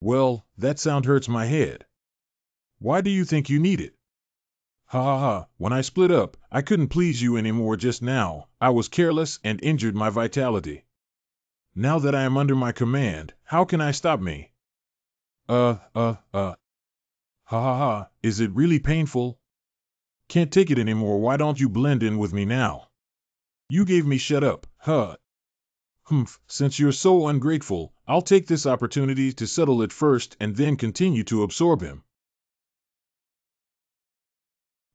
Speaker 1: Well, that sound hurts my head. Why do you think you need it? Ha ha ha, when I split up, I couldn't please you anymore just now. I was careless and injured my vitality. Now that I am under my command, how can I stop me? Ha ha ha, is it really painful? Can't take it anymore. Why don't you blend in with me now? You gave me shut up, huh? Since you're so ungrateful, I'll take this opportunity to settle it first and then continue to absorb him.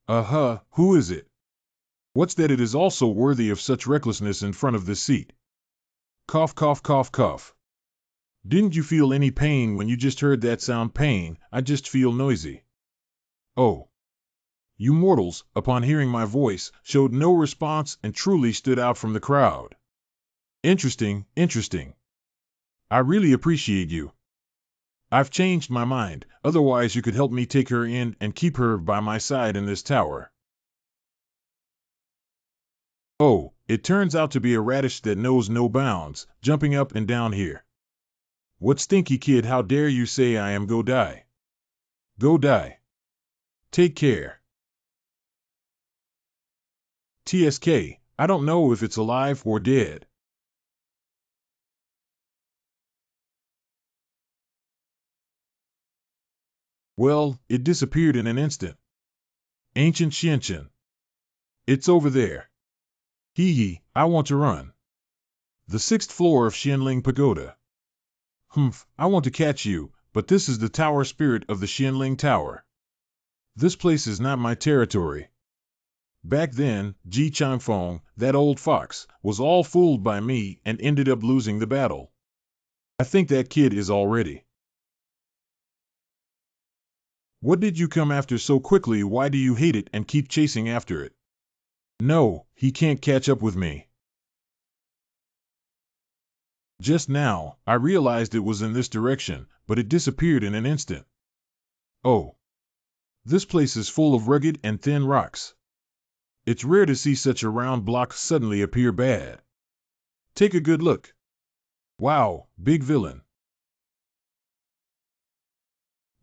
Speaker 1: Who is it? What's that it is also worthy of such recklessness in front of this seat? Cough, cough, cough, cough. Didn't you feel any pain when you just heard that sound? Pain, I just feel noisy. Oh. You mortals, upon hearing my voice, showed no response and truly stood out from the crowd. Interesting, interesting. I really appreciate you. I've changed my mind, otherwise you could help me take her in and keep her by my side in this tower. Oh, it turns out to be a radish that knows no bounds, jumping up and down here. What stinky kid, how dare you say I am go die? Go die. Take care. TSK, I don't know if it's alive or dead. Well, it disappeared in an instant. Ancient Xianqian. It's over there. Hee hee, I want to run. The 6th floor of Xianling Pagoda. I want to catch you, but this is the tower spirit of the Xianling Tower. This place is not my territory. Back then, Ji Changfeng, that old fox, was all fooled by me and ended up losing the battle. I think that kid is already. What did you come after so quickly? Why do you hate it and keep chasing after it? No, he can't catch up with me. Just now, I realized it was in this direction, but it disappeared in an instant. Oh. This place is full of rugged and thin rocks. It's rare to see such a round block suddenly appear bad. Take a good look. Wow, big villain.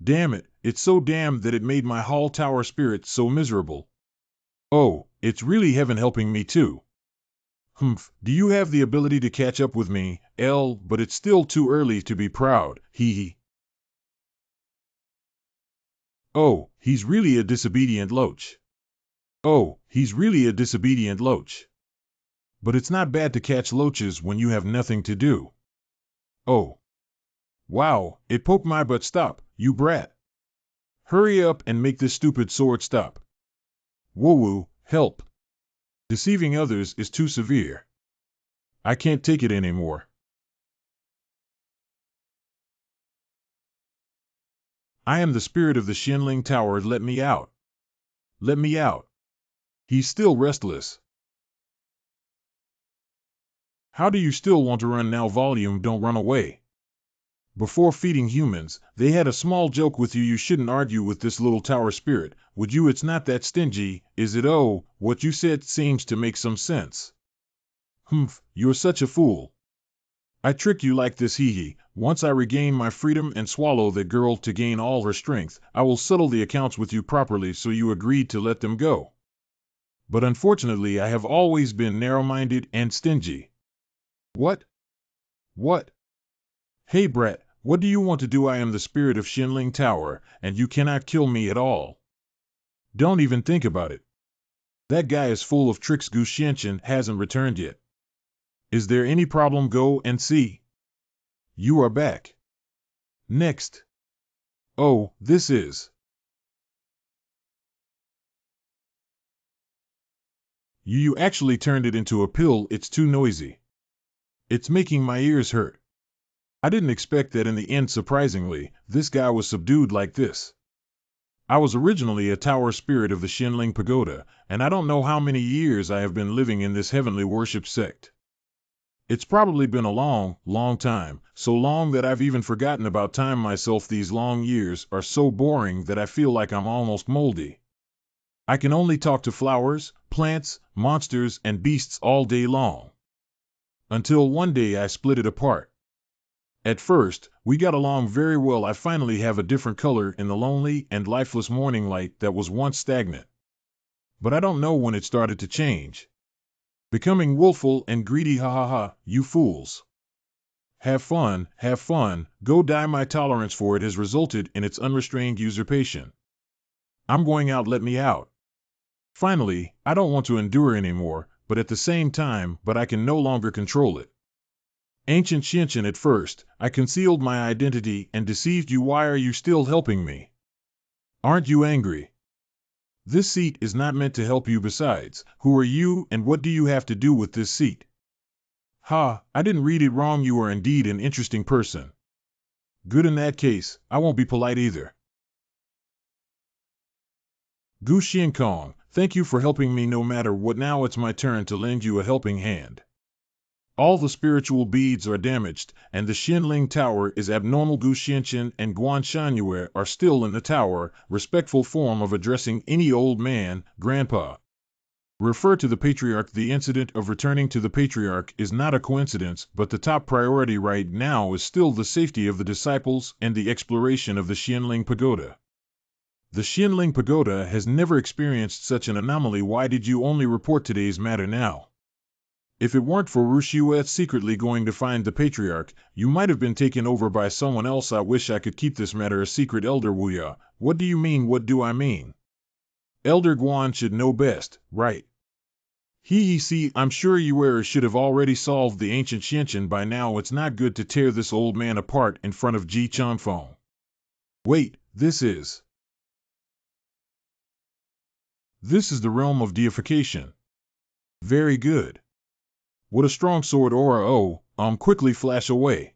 Speaker 1: Damn it, it's so damned that it made my hall tower spirit so miserable. Oh, it's really heaven helping me too. Humph, do you have the ability to catch up with me, L? But it's still too early to be proud, hee hee. Oh, he's really a disobedient loach. Oh, he's really a disobedient loach. But it's not bad to catch loaches when you have nothing to do. Oh. Wow, it poked my butt. Stop, you brat. Hurry up and make this stupid sword stop. Woo-woo, help. Deceiving others is too severe. I can't take it anymore. I am the spirit of the Xianling Tower. Let me out. Let me out. He's still restless. How do you still want to run now? Volume, don't run away. Before feeding humans, they had a small joke with you. You shouldn't argue with this little tower spirit, would you? It's not that stingy, is it? Oh, what you said seems to make some sense. Humph, you're such a fool. I trick you like this, hee hee. Once I regain my freedom and swallow that girl to gain all her strength, I will settle the accounts with you properly, so you agreed to let them go. But unfortunately I have always been narrow-minded and stingy. What? What? Hey brat, what do you want to do? I am the spirit of Xianling Tower, and you cannot kill me at all. Don't even think about it. That guy is full of tricks. Gu Xianchen hasn't returned yet. Is there any problem? Go and see. You are back. Next. Oh, this is. You actually turned it into a pill. It's too noisy. It's making my ears hurt. I didn't expect that in the end. Surprisingly, this guy was subdued like this. I was originally a tower spirit of the Xianling Pagoda, and I don't know how many years I have been living in this heavenly worship sect. It's probably been a long, long time, so long that I've even forgotten about time myself. These long years are so boring that I feel like I'm almost moldy. I can only talk to flowers, plants, monsters, and beasts all day long. Until one day I split it apart. At first, we got along very well. I finally have a different color in the lonely and lifeless morning light that was once stagnant. But I don't know when it started to change. Becoming willful and greedy. Ha ha ha, you fools. Have fun, go die. My tolerance for it has resulted in its unrestrained usurpation. I'm going out. Let me out. Finally, I don't want to endure anymore, but at the same time, I can no longer control it. Ancient Xianchen, at first, I concealed my identity and deceived you. Why are you still helping me? Aren't you angry? This seat is not meant to help you. Besides, who are you and what do you have to do with this seat? Ha, I didn't read it wrong. You are indeed an interesting person. Good, in that case, I won't be polite either. Gu Xiankong, thank you for helping me no matter what. Now it's my turn to lend you a helping hand. All the spiritual beads are damaged, and the Xianling Tower is abnormal. Gu Xianchen and Guan Shanyue are still in the tower, respectful form of addressing any old man, grandpa. Refer to the Patriarch. The incident of returning to the Patriarch is not a coincidence, but the top priority right now is still the safety of the disciples and the exploration of the Xianling Pagoda. The Xianling Pagoda has never experienced such an anomaly. Why did you only report today's matter now? If it weren't for Rushiuet secretly going to find the Patriarch, you might have been taken over by someone else. I wish I could keep this matter a secret. Elder Wuya, what do you mean? What do I mean? Elder Guan should know best, right? See, I'm sure you should have already solved the ancient Xianchen by now. It's not good to tear this old man apart in front of Ji Chanfeng. Wait, this is the realm of deification. Very good. What a strong sword aura. Quickly flash away.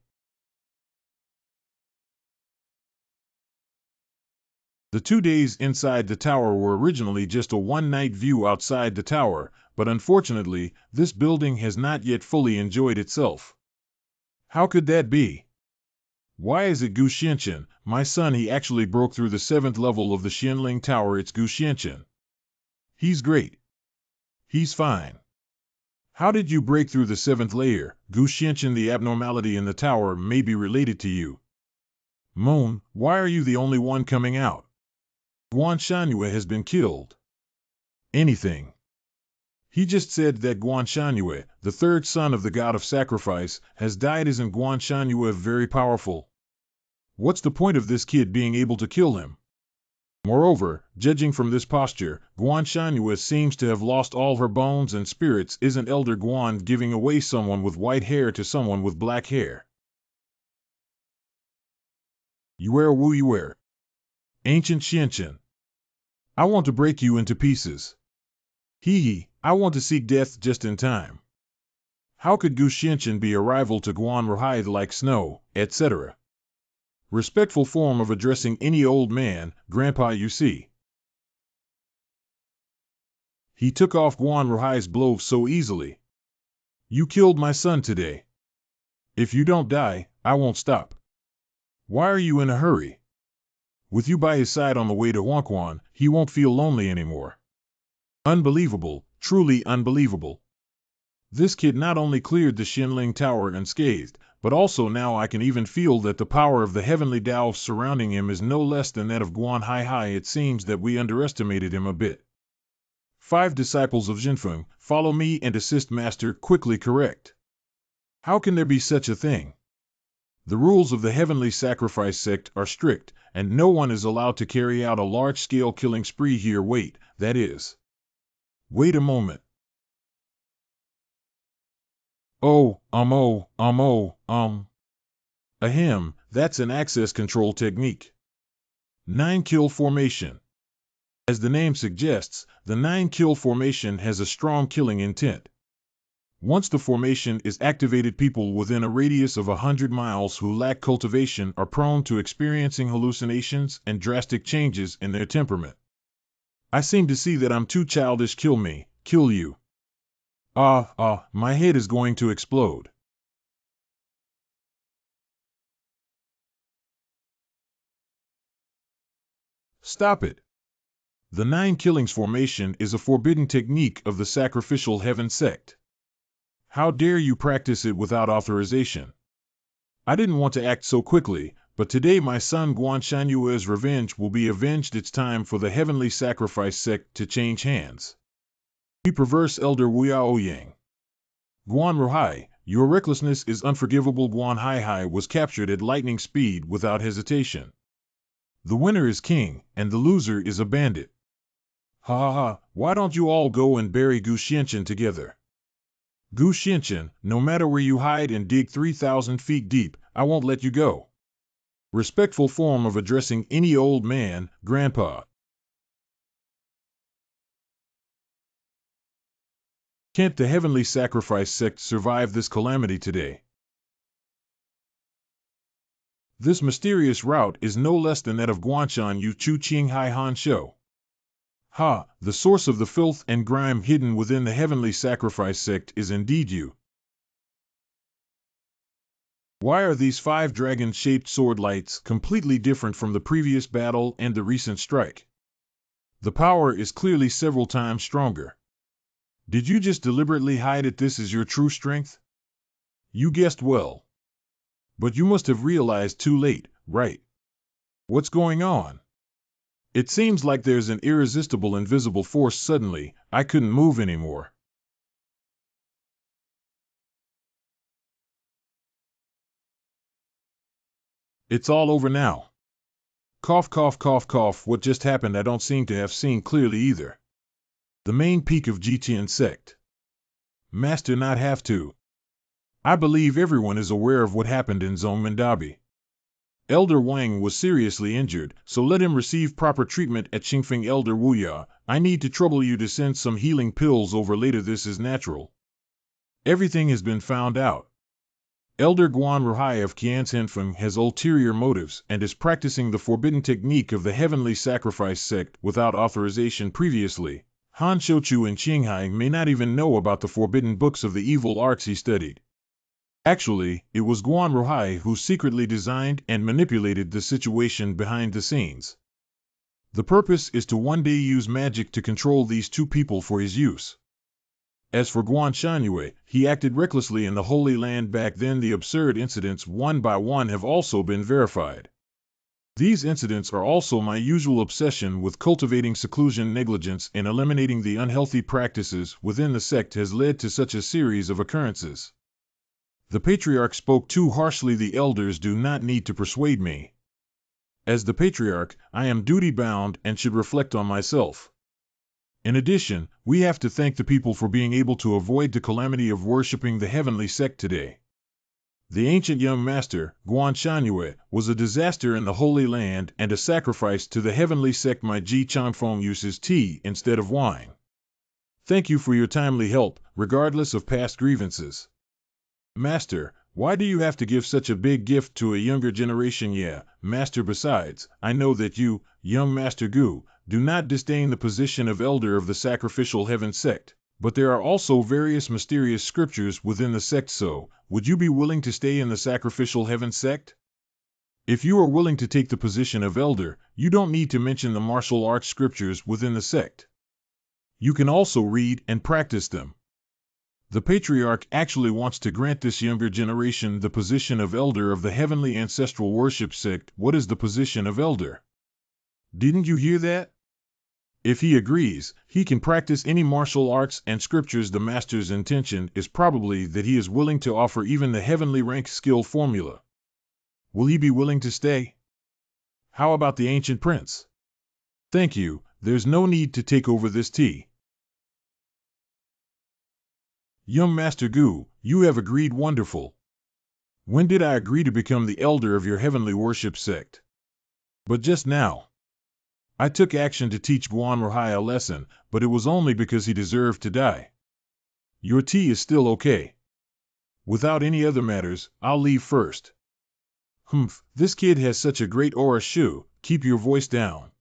Speaker 1: The 2 days inside the tower were originally just a one-night view outside the tower, but unfortunately, this building has not yet fully enjoyed itself. How could that be? Why is it Gu Xianchen, my son? He actually broke through the 7th level of the Xianling Tower. It's Gu Xianchen. He's great. He's fine. How did you break through the 7th layer? Gu Xianchen, the abnormality in the tower may be related to you. Moan, why are you the only one coming out? Guan Shanyue has been killed. Anything. He just said that Guan Shanyue, the 3rd son of the god of sacrifice, has died. Isn't Guan Shanyue very powerful? What's the point of this kid being able to kill him? Moreover, judging from this posture, Guan Shanyue seems to have lost all her bones and spirits. Isn't Elder Guan giving away someone with white hair to someone with black hair? Yuer Wu Yuer. Ancient Xianchen. I want to break you into pieces. Hee, I want to seek death just in time. How could Gu Xianchen be a rival to Guan Ruhai like snow, etc.? Respectful form of addressing any old man, Grandpa, you see. He took off Guan Ruhai's blow so easily. You killed my son today. If you don't die, I won't stop. Why are you in a hurry? With you by his side on the way to Huangquan, he won't feel lonely anymore. Unbelievable, truly unbelievable. This kid not only cleared the Xinling Tower unscathed, but also now I can even feel that the power of the heavenly Tao surrounding him is no less than that of Guan Hai. It seems that we underestimated him a bit. 5 disciples of Jinfeng, follow me and assist Master. Quickly correct. How can there be such a thing? The rules of the heavenly sacrifice sect are strict, and no one is allowed to carry out a large-scale killing spree here. Wait, that is. Wait a moment. Ahem, that's an access control technique. 9-kill formation. As the name suggests, the 9-kill formation has a strong killing intent. Once the formation is activated, people within a radius of 100 miles who lack cultivation are prone to experiencing hallucinations and drastic changes in their temperament. I seem to see that I'm too childish. Kill me, kill you. My head is going to explode. Stop it. The 9 killings formation is a forbidden technique of the sacrificial heaven sect. How dare you practice it without authorization? I didn't want to act so quickly, but today my son Guan Shanyue's revenge will be avenged. It's time for the heavenly sacrifice sect to change hands. We perverse Elder Wuyao Yang. Guan Ruhai, your recklessness is unforgivable. Guan Hai was captured at lightning speed without hesitation. The winner is king, and the loser is a bandit. Why don't you all go and bury Gu Xianchen together? Gu Xianchen, no matter where you hide and dig 3,000 feet deep, I won't let you go. Respectful form of addressing any old man, Grandpa. Can't the heavenly sacrifice sect survive this calamity today? This mysterious route is no less than that of Guanshan Yu Chu Qing Hai Han Shou. The source of the filth and grime hidden within the heavenly sacrifice sect is indeed you. Why are these 5 dragon-shaped sword lights completely different from the previous battle and the recent strike? The power is clearly several times stronger. Did you just deliberately hide it? This is your true strength? You guessed well. But you must have realized too late, right? What's going on? It seems like there's an irresistible invisible force. Suddenly, I couldn't move anymore. It's all over now. Cough, cough, cough, cough. What just happened? I don't seem to have seen clearly either. The main peak of Tian sect. Master, not have to. I believe everyone is aware of what happened in Zhongmendabi. Elder Wang was seriously injured, so let him receive proper treatment at Qingfeng. Elder Wuya, I need to trouble you to send some healing pills over later. This is natural. Everything has been found out. Elder Guan Ruhai of Qianzhenfeng has ulterior motives and is practicing the forbidden technique of the heavenly sacrifice sect without authorization previously. Han Shouchu and Qinghai may not even know about the forbidden books of the evil arts he studied. Actually, it was Guan Ruhai who secretly designed and manipulated the situation behind the scenes. The purpose is to one day use magic to control these 2 people for his use. As for Guan Shangyue, he acted recklessly in the Holy Land back then. The absurd incidents one by one have also been verified. These incidents are also my usual obsession with cultivating seclusion. Negligence in eliminating the unhealthy practices within the sect has led to such a series of occurrences. The Patriarch spoke too harshly. The elders do not need to persuade me. As the Patriarch, I am duty-bound and should reflect on myself. In addition, we have to thank the people for being able to avoid the calamity of worshipping the heavenly sect today. The ancient young master, Guan Shangyue, was a disaster in the Holy Land and a sacrifice to the heavenly sect. My Ji Changfeng uses tea instead of wine. Thank you for your timely help, regardless of past grievances. Master, why do you have to give such a big gift to a younger generation? Yeah, Master. Besides, I know that you, young Master Gu, do not disdain the position of elder of the sacrificial heaven sect. But there are also various mysterious scriptures within the sect, so would you be willing to stay in the sacrificial heaven sect? If you are willing to take the position of elder, you don't need to mention the martial arts scriptures within the sect. You can also read and practice them. The Patriarch actually wants to grant this younger generation the position of elder of the heavenly ancestral worship sect. What is the position of elder? Didn't you hear that? If he agrees, he can practice any martial arts and scriptures. The master's intention is probably that he is willing to offer even the heavenly rank skill formula. Will he be willing to stay? How about the ancient prince? Thank you, there's no need to take over this tea. Young Master Gu, you have agreed. Wonderful. When did I agree to become the elder of your heavenly worship sect? But just now. I took action to teach Guan Ruhai a lesson, but it was only because he deserved to die. Your tea is still okay. Without any other matters, I'll leave first. Humph, this kid has such a great aura. Shu, keep your voice down.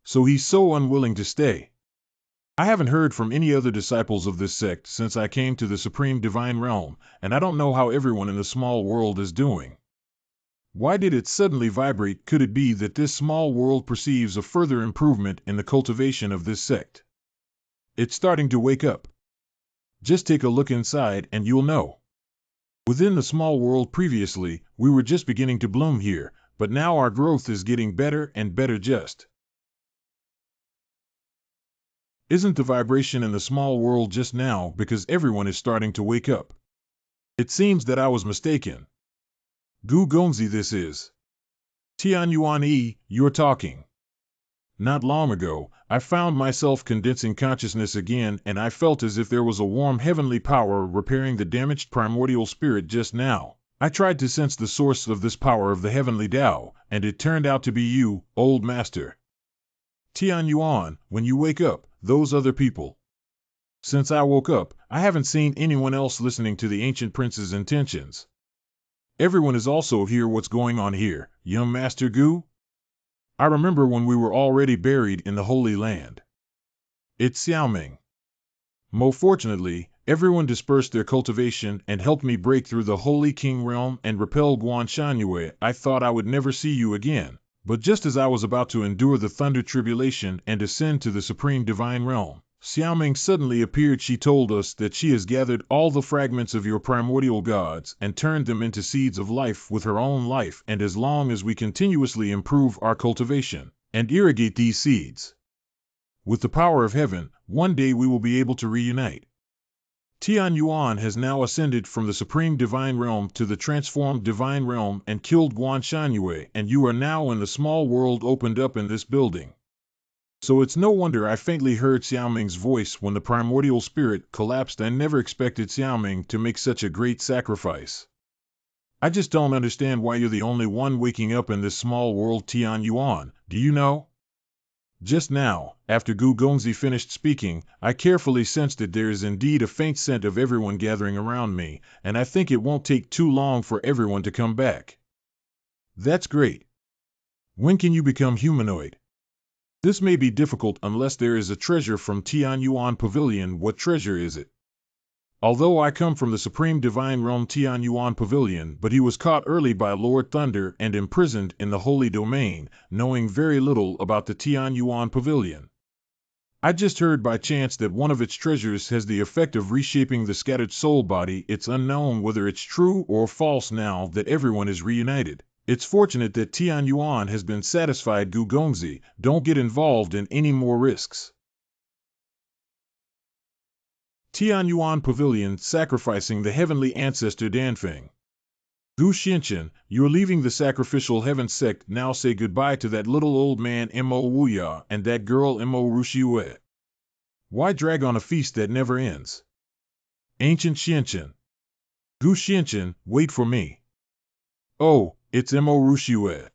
Speaker 1: So he's so unwilling to stay. I haven't heard from any other disciples of this sect since I came to the Supreme Divine Realm, and I don't know how everyone in the small world is doing. Why did it suddenly vibrate? Could it be that this small world perceives a further improvement in the cultivation of this sect? It's starting to wake up. Just take a look inside and you'll know. Within the small world previously, we were just beginning to bloom here, but now our growth is getting better and better. Just isn't the vibration in the small world just now because everyone is starting to wake up? It seems that I was mistaken. Gu Gongzi, this is Tian Yuan Yi, you're talking. Not long ago, I found myself condensing consciousness again, and I felt as if there was a warm heavenly power repairing the damaged primordial spirit just now. I tried to sense the source of this power of the heavenly Tao, and it turned out to be you, old master. Tian Yuan, when you wake up, those other people. Since I woke up, I haven't seen anyone else listening to the ancient prince's intentions. Everyone is also here. What's going on here, young Master Gu? I remember when we were already buried in the Holy Land. It's Xiaoming. Most fortunately, everyone dispersed their cultivation and helped me break through the Holy King realm and repel Guan Shangyue. I thought I would never see you again, but just as I was about to endure the thunder tribulation and ascend to the Supreme Divine Realm, Xiaoming suddenly appeared. She told us that she has gathered all the fragments of your primordial gods and turned them into seeds of life with her own life, and as long as we continuously improve our cultivation and irrigate these seeds with the power of heaven, one day we will be able to reunite. Tian Yuan has now ascended from the Supreme Divine Realm to the transformed Divine Realm and killed Guan Shangyue, and you are now in the small world opened up in this building. So it's no wonder I faintly heard Xiaoming's voice when the primordial spirit collapsed. I never expected Xiaoming to make such a great sacrifice. I just don't understand why you're the only one waking up in this small world. Tian Yuan, do you know? Just now, after Gu Gongzi finished speaking, I carefully sensed that there is indeed a faint scent of everyone gathering around me, and I think it won't take too long for everyone to come back. That's great. When can you become humanoid? This may be difficult unless there is a treasure from Tian Yuan Pavilion. What treasure is it? Although I come from the Supreme Divine Realm Tian Yuan Pavilion, but he was caught early by Lord Thunder and imprisoned in the Holy Domain, knowing very little about the Tian Yuan Pavilion. I just heard by chance that one of its treasures has the effect of reshaping the scattered soul body. It's unknown whether it's true or false now that everyone is reunited. It's fortunate that Tian Yuan has been satisfied. Gu Gongzi, don't get involved in any more risks. Tian Yuan Pavilion sacrificing the heavenly ancestor Danfeng. Gu Xianchen, you're leaving the sacrificial heaven sect. Now say goodbye to that little old man Mo Wuya and that girl Mo Rushiue. Why drag on a feast that never ends? Ancient Xianchen. Gu Xianchen, wait for me. Oh, it's Mo Rushiue.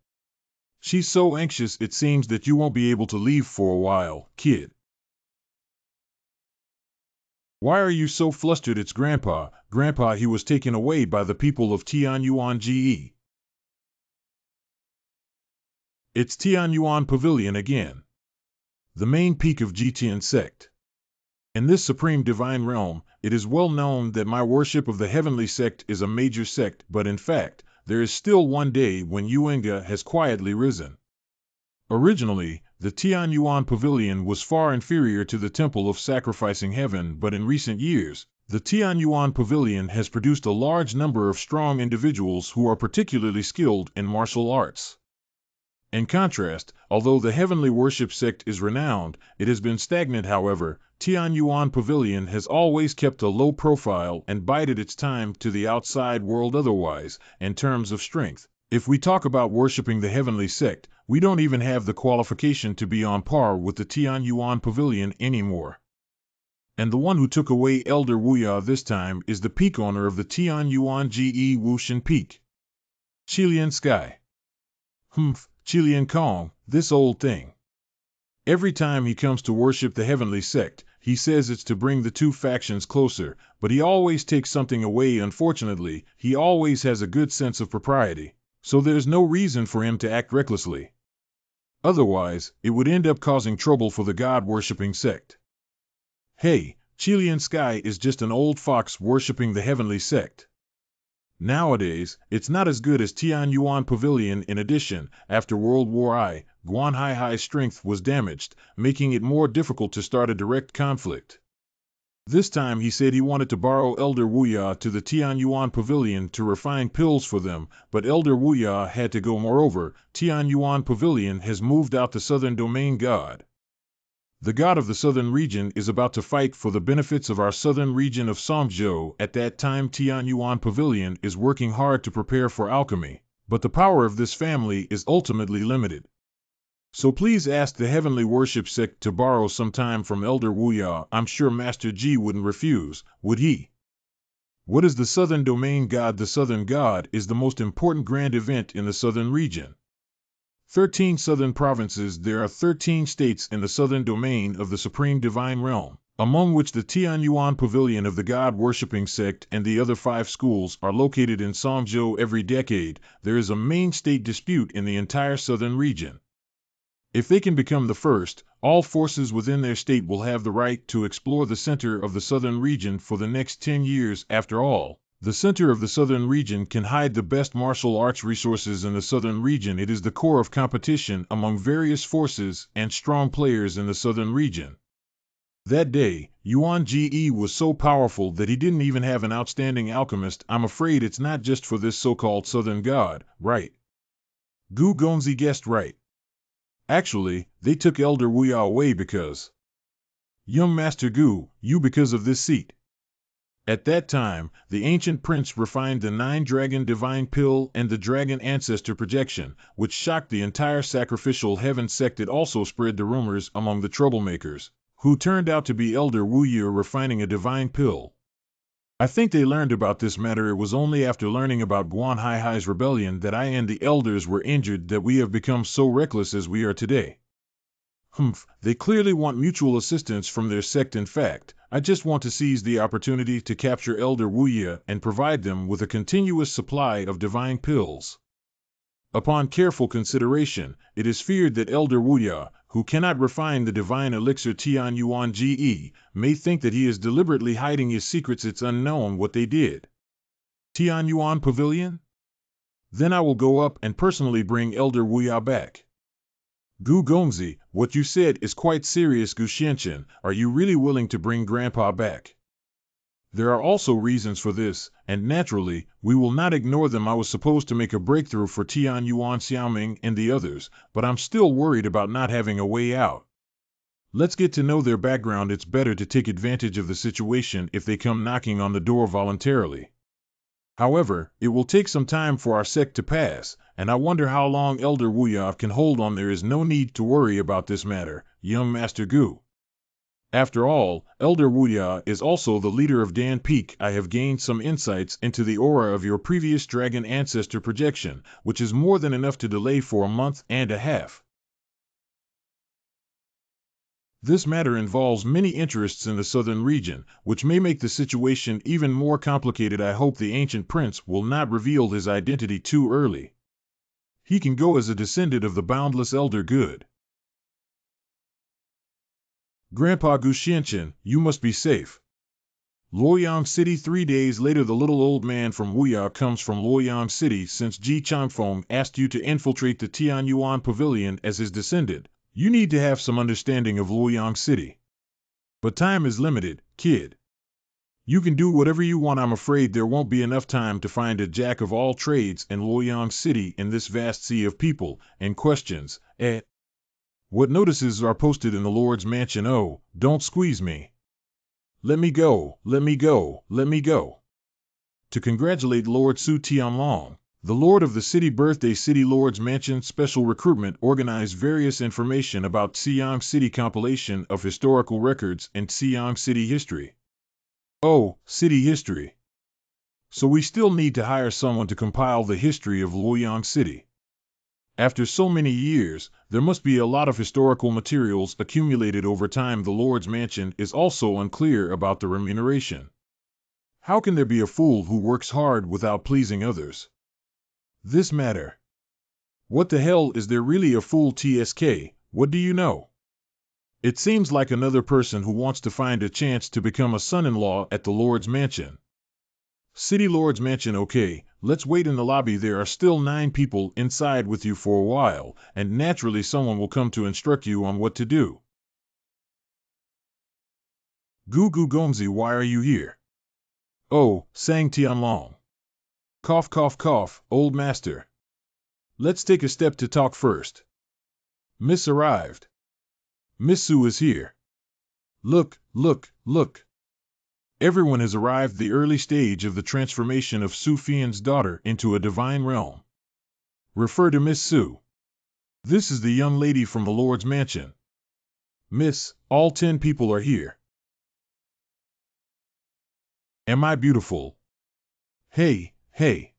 Speaker 1: She's so anxious it seems that you won't be able to leave for a while, kid. Why are you so flustered? It's Grandpa. Grandpa, he was taken away by the people of Tian Yuan Ge. It's Tian Yuan Pavilion again. The main peak of Jitian Sect. In this supreme divine realm, it is well known that my worship of the heavenly sect is a major sect, but in fact, there is still one day when Yuenga has quietly risen. Originally, the Tian Yuan Pavilion was far inferior to the Temple of Sacrificing Heaven, but in recent years, the Tian Yuan Pavilion has produced a large number of strong individuals who are particularly skilled in martial arts. In contrast, although the heavenly worship sect is renowned, it has been stagnant. However, Tian Yuan Pavilion has always kept a low profile and bided its time to the outside world. Otherwise, in terms of strength, if we talk about worshipping the heavenly sect, we don't even have the qualification to be on par with the Tian Yuan Pavilion anymore. And the one who took away Elder Wuya this time is the peak owner of the Tian Yuan Ge Wushan Peak. Qilian Sky. Qilian Kong, this old thing. Every time he comes to worship the heavenly sect, he says it's to bring the two factions closer, but he always takes something away. Unfortunately, he always has a good sense of propriety, so there's no reason for him to act recklessly. Otherwise, it would end up causing trouble for the God-worshipping sect. Hey, Qilian Sky is just an old fox worshipping the heavenly sect. Nowadays, it's not as good as Tian Yuan Pavilion. In addition, after World War I, Guanhaihai's strength was damaged, making it more difficult to start a direct conflict. This time he said he wanted to borrow Elder Wuya to the Tian Yuan Pavilion to refine pills for them, but Elder Wuya had to go. Moreover, Tian Yuan Pavilion has moved out the southern domain god. The god of the southern region is about to fight for the benefits of our southern region of Songzhou. At that time, Tian Yuan Pavilion is working hard to prepare for alchemy, but the power of this family is ultimately limited. So please ask the heavenly worship sect to borrow some time from Elder Wuya. I'm sure Master Ji wouldn't refuse, would he? What is the southern domain god? The southern god is the most important grand event in the southern region. 13 southern provinces. There are 13 states in the southern domain of the supreme divine realm, among which the Tian Yuan Pavilion of the God-worshipping sect and the other 5 schools are located in Songzhou. Every decade, there is a main state dispute in the entire southern region. If they can become the first, all forces within their state will have the right to explore the center of the southern region for the next 10 years. After all, the center of the southern region can hide the best martial arts resources in the southern region. It is the core of competition among various forces and strong players in the southern region. That day, Yuan Ge was so powerful that he didn't even have an outstanding alchemist. I'm afraid it's not just for this so-called southern god, right? Gu Gongzi guessed right. Actually, they took Elder Wuya away because... Young Master Gu, you because of this seat. At that time, the ancient prince refined the 9-dragon divine pill and the dragon ancestor projection, which shocked the entire sacrificial heaven sect. It also spread the rumors among the troublemakers, who turned out to be Elder Wuya refining a divine pill. I think they learned about this matter. It was only after learning about Guanhaihai's rebellion that I and the elders were injured that we have become so reckless as we are today. They clearly want mutual assistance from their sect. In fact, I just want to seize the opportunity to capture Elder Wuya and provide them with a continuous supply of divine pills. Upon careful consideration, it is feared that Elder Wuya, who cannot refine the divine elixir Tian Yuan Ge, may think that he is deliberately hiding his secrets. It's unknown what they did. Tian Yuan Pavilion? Then I will go up and personally bring Elder Wuya back. Gu Gongzi, what you said is quite serious. Gu Xianchen, are you really willing to bring Grandpa back? There are also reasons for this, and naturally, we will not ignore them. I was supposed to make a breakthrough for Tian Yuan, Xiaoming, and the others, but I'm still worried about not having a way out. Let's get to know their background. It's better to take advantage of the situation if they come knocking on the door voluntarily. However, it will take some time for our sect to pass, and I wonder how long Elder Wuyao can hold on. There is no need to worry about this matter, young Master Gu. After all, Elder Wuyao is also the leader of Dan Peak. I have gained some insights into the aura of your previous dragon ancestor projection, which is more than enough to delay for a month and a half. This matter involves many interests in the southern region, which may make the situation even more complicated. I hope the ancient prince will not reveal his identity too early. He can go as a descendant of the boundless Elder Good. Grandpa Gu Xianchen, you must be safe. Luoyang City. 3 days later, the little old man from Wuyao comes from Luoyang City. Since Ji Changfeng asked you to infiltrate the Tianyuan Pavilion as his descendant, you need to have some understanding of Luoyang City. But time is limited, kid. You can do whatever you want. I'm afraid there won't be enough time to find a jack of all trades in Luoyang City in this vast sea of people and questions. What notices are posted in the Lord's mansion? Oh, don't squeeze me. Let me go, let me go, let me go. To congratulate Lord Su Tianlong, the Lord of the City. Birthday. City Lord's Mansion. Special recruitment. Organize various information about Xiang City. Compilation of historical records and Xiang City history. Oh, city history. So we still need to hire someone to compile the history of Luoyang City. After so many years, there must be a lot of historical materials accumulated over time. The Lord's Mansion is also unclear about the remuneration. How can there be a fool who works hard without pleasing others? This matter. What the hell, is there really a fool? TSK, what do you know? It seems like another person who wants to find a chance to become a son-in-law at the Lord's Mansion. City Lord's Mansion. Okay, let's wait in the lobby. There are still 9 people inside with you for a while, and naturally someone will come to instruct you on what to do. Gu Gongzi, why are you here? Oh, sang Tianlong. Cough, cough, cough, old master. Let's take a step to talk first. Miss arrived. Miss Su is here. Look, look, look. Everyone has arrived. The early stage of the transformation of Su Fian's daughter into a divine realm. Refer to Miss Su. This is the young lady from the Lord's Mansion. Miss, all 10 people are here. Am I beautiful? Hey, hey.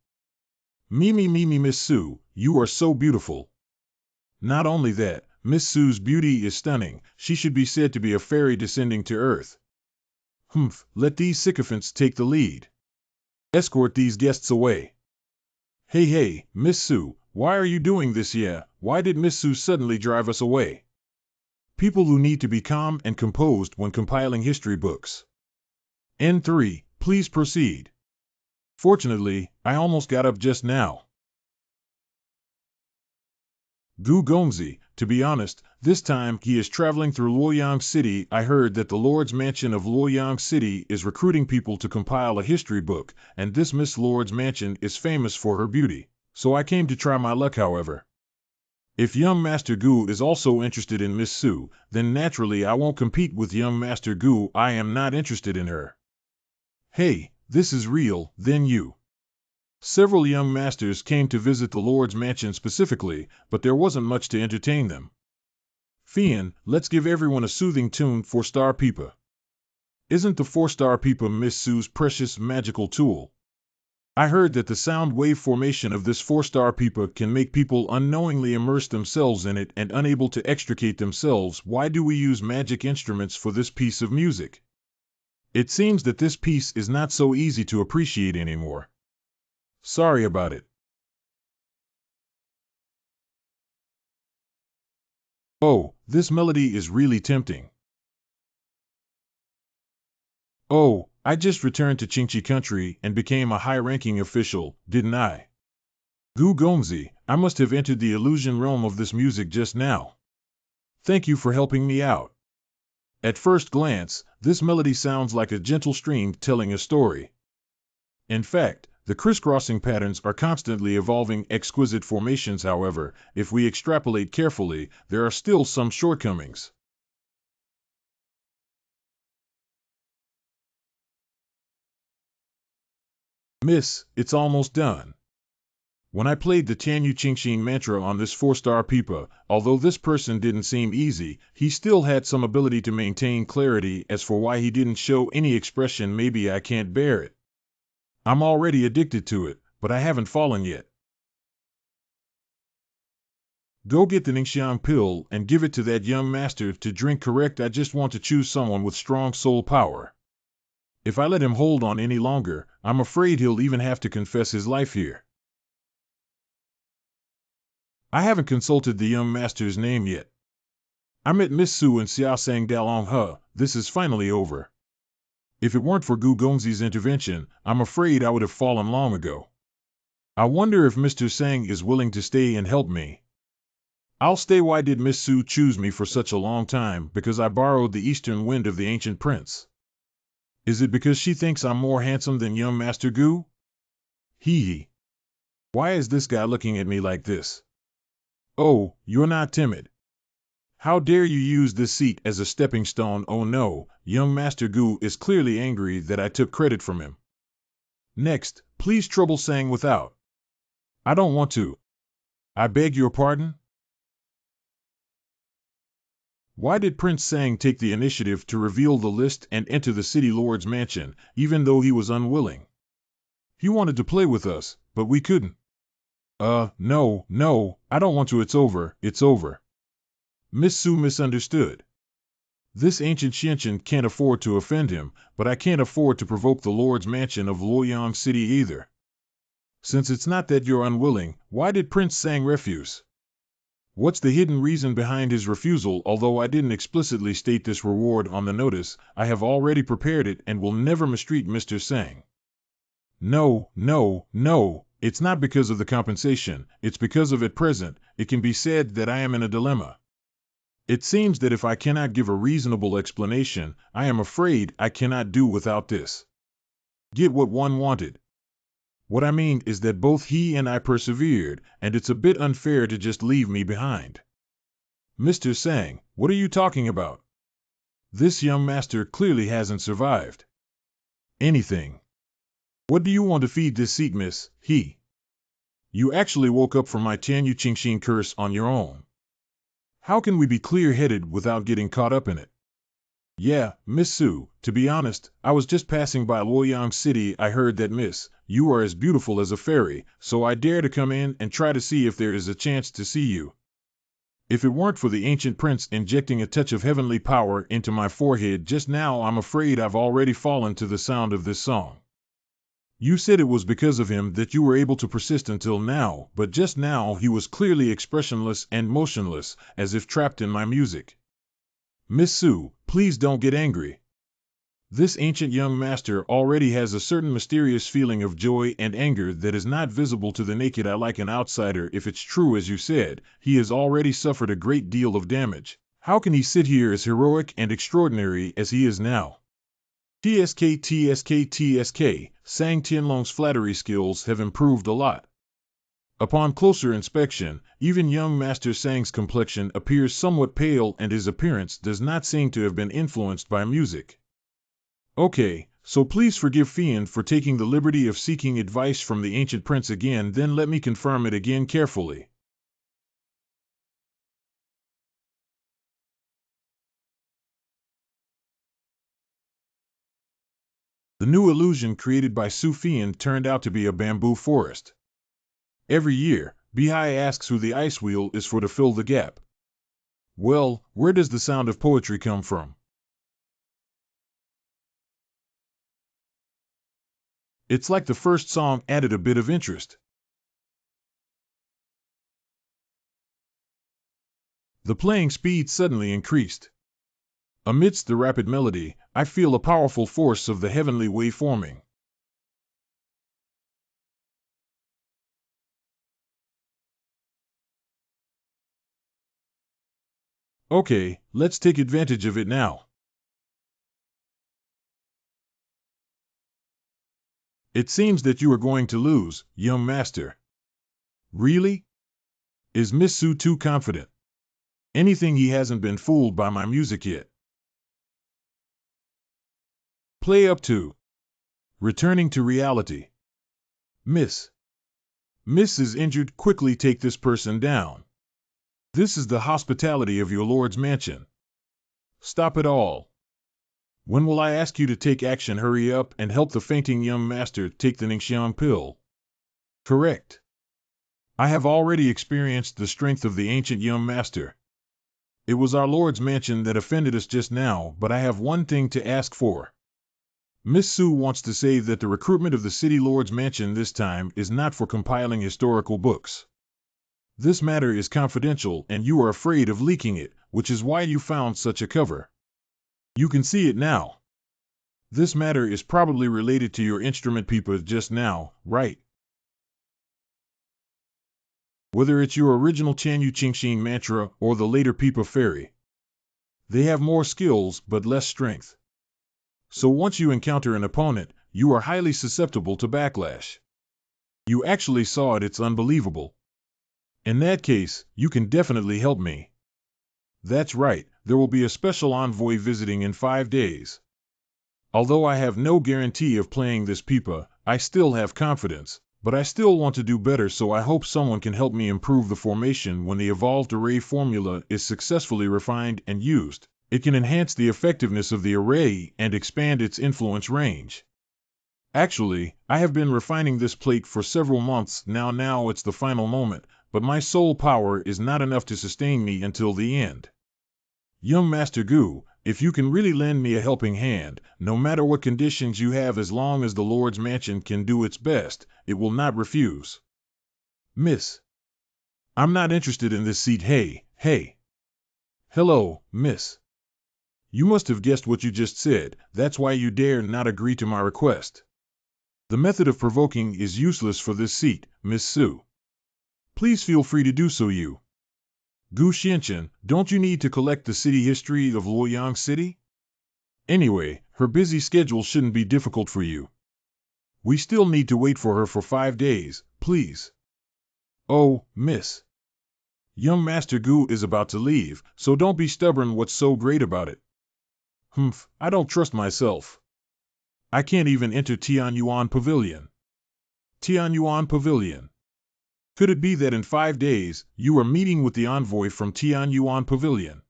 Speaker 1: Me, Miss Su, you are so beautiful. Not only that, Miss Su's beauty is stunning. She should be said to be a fairy descending to earth. Humph, let these sycophants take the lead. Escort these guests away. Hey, Miss Su, why are you doing this? Yeah, why did Miss Su suddenly drive us away? People who need to be calm and composed when compiling history books. N3, please proceed. Fortunately, I almost got up just now. Gu Gongzi, to be honest, this time he is traveling through Luoyang City. I heard that the Lord's Mansion of Luoyang City is recruiting people to compile a history book, and this Miss Lord's Mansion is famous for her beauty, so I came to try my luck. However, if young Master Gu is also interested in Miss Su, then naturally I won't compete with young Master Gu. I am not interested in her. Hey, this is real, then you. Several young masters came to visit the Lord's Mansion specifically, but there wasn't much to entertain them. Fian, let's give everyone a soothing tune. 4-star pipa. Isn't the 4-star pipa Miss Su's precious magical tool? I heard that the sound wave formation of this 4-star pipa can make people unknowingly immerse themselves in it and unable to extricate themselves. Why do we use magic instruments for this piece of music? It seems that this piece is not so easy to appreciate anymore. Sorry about it. Oh, this melody is really tempting. Oh, I just returned to Qingqi country and became a high-ranking official, didn't I? Gu Gongzi, I must have entered the illusion realm of this music just now. Thank you for helping me out. At first glance, this melody sounds like a gentle stream telling a story. In fact, the crisscrossing patterns are constantly evolving exquisite formations. However, if we extrapolate carefully, there are still some shortcomings. Miss, it's almost done. When I played the Tian Qingxin mantra on this 4-star pipa, although this person didn't seem easy, he still had some ability to maintain clarity. As for why he didn't show any expression, maybe I can't bear it. I'm already addicted to it, but I haven't fallen yet. Go get the Ningxiang pill and give it to that young master to drink. Correct, I just want to choose someone with strong soul power. If I let him hold on any longer, I'm afraid he'll even have to confess his life here. I haven't consulted the young master's name yet. I met Miss Su and Xiao sang Dalong He. This is finally over. If it weren't for Gu Gongzi's intervention, I'm afraid I would have fallen long ago. I wonder if Mr. Sang is willing to stay and help me. I'll stay. Why did Miss Su choose me for such a long time? Because I borrowed the eastern wind of the ancient prince. Is it because she thinks I'm more handsome than young Master Gu? Hee hee. Why is this guy looking at me like this? Oh, you're not timid. How dare you use this seat as a stepping stone? Oh no, young Master Gu is clearly angry that I took credit from him. Next, please trouble Sang without. I don't want to. I beg your pardon? Why did Prince Sang take the initiative to reveal the list and enter the city lord's mansion, even though he was unwilling? He wanted to play with us, but we couldn't. No, I don't want to. It's over, it's over. Miss Su misunderstood. This ancient Xianqian can't afford to offend him, but I can't afford to provoke the lord's mansion of Luoyang City either. Since it's not that you're unwilling, why did Prince Sang refuse? What's the hidden reason behind his refusal? Although I didn't explicitly state this reward on the notice, I have already prepared it and will never mistreat Mr. Sang. No, it's not because of the compensation, it's because of at present, it can be said that I am in a dilemma. It seems that if I cannot give a reasonable explanation, I am afraid I cannot do without this. Get what one wanted. What I mean is that both he and I persevered, and it's a bit unfair to just leave me behind. Mr. Sang, what are you talking about? This young master clearly hasn't survived anything. What do you want to feed this seat, miss? You actually woke up from my Tian Qingxin curse on your own. How can we be clear-headed without getting caught up in it? Yeah, Miss Su, to be honest, I was just passing by Luoyang City. I heard that Miss, you are as beautiful as a fairy, so I dare to come in and try to see if there is a chance to see you. If it weren't for the ancient prince injecting a touch of heavenly power into my forehead just now, I'm afraid I've already fallen to the sound of this song. You said it was because of him that you were able to persist until now, but just now he was clearly expressionless and motionless, as if trapped in my music. Miss Su, please don't get angry. This ancient young master already has a certain mysterious feeling of joy and anger that is not visible to the naked eye. Like an outsider, if it's true as you said, he has already suffered a great deal of damage. How can he sit here as heroic and extraordinary as he is now? TSK, Sang Tianlong's flattery skills have improved a lot. Upon closer inspection, even young Master Sang's complexion appears somewhat pale and his appearance does not seem to have been influenced by music. Okay, so please forgive Fian for taking the liberty of seeking advice from the ancient prince again, then let me confirm it again carefully. The new illusion created by Su Fian turned out to be a bamboo forest. Every year, Bihai asks who the ice wheel is for to fill the gap. Well, where does the sound of poetry come from? It's like the first song added a bit of interest. The playing speed suddenly increased. Amidst the rapid melody, I feel a powerful force of the heavenly way forming. Okay, let's take advantage of it now. It seems that you are going to lose, young master. Really? Is Miss Su too confident? Anything he hasn't been fooled by my music yet. Play up to returning to reality. Miss is injured. Quickly take this person down. This is the hospitality of your lord's mansion. Stop it all. When will I ask you to take action? Hurry up and help the fainting young master take the Ningxiang pill. Correct. I have already experienced the strength of the ancient young master. It was our lord's mansion that offended us just now, but I have one thing to ask for. Miss Su wants to say that the recruitment of the city lord's mansion this time is not for compiling historical books. This matter is confidential and you are afraid of leaking it, which is why you found such a cover. You can see it now. This matter is probably related to your instrument pipa just now, right? Whether it's your original Chanyu Qingxin mantra or the later pipa fairy. They have more skills but less strength. So once you encounter an opponent, you are highly susceptible to backlash. You actually saw it, it's unbelievable. In that case, you can definitely help me. That's right, there will be a special envoy visiting in 5 days. Although I have no guarantee of playing this pipa, I still have confidence, but I still want to do better, so I hope someone can help me improve the formation. When the evolved array formula is successfully refined and used, it can enhance the effectiveness of the array and expand its influence range. Actually, I have been refining this plate for several months now. Now it's the final moment, but my soul power is not enough to sustain me until the end. Young Master Gu, if you can really lend me a helping hand, no matter what conditions you have, as long as the Lord's mansion can do its best, it will not refuse. Miss. I'm not interested in this seat. Hey. Hello, miss. You must have guessed what you just said, that's why you dare not agree to my request. The method of provoking is useless for this seat, Miss Su. Please feel free to do so. You. Gu Xianchen, don't you need to collect the city history of Luoyang City? Anyway, her busy schedule shouldn't be difficult for you. We still need to wait for her for 5 days, please. Oh, miss. Young Master Gu is about to leave, so don't be stubborn. What's so great about it? I don't trust myself. I can't even enter Tianyuan Pavilion. Tianyuan Pavilion. Could it be that in 5 days, you are meeting with the envoy from Tianyuan Pavilion?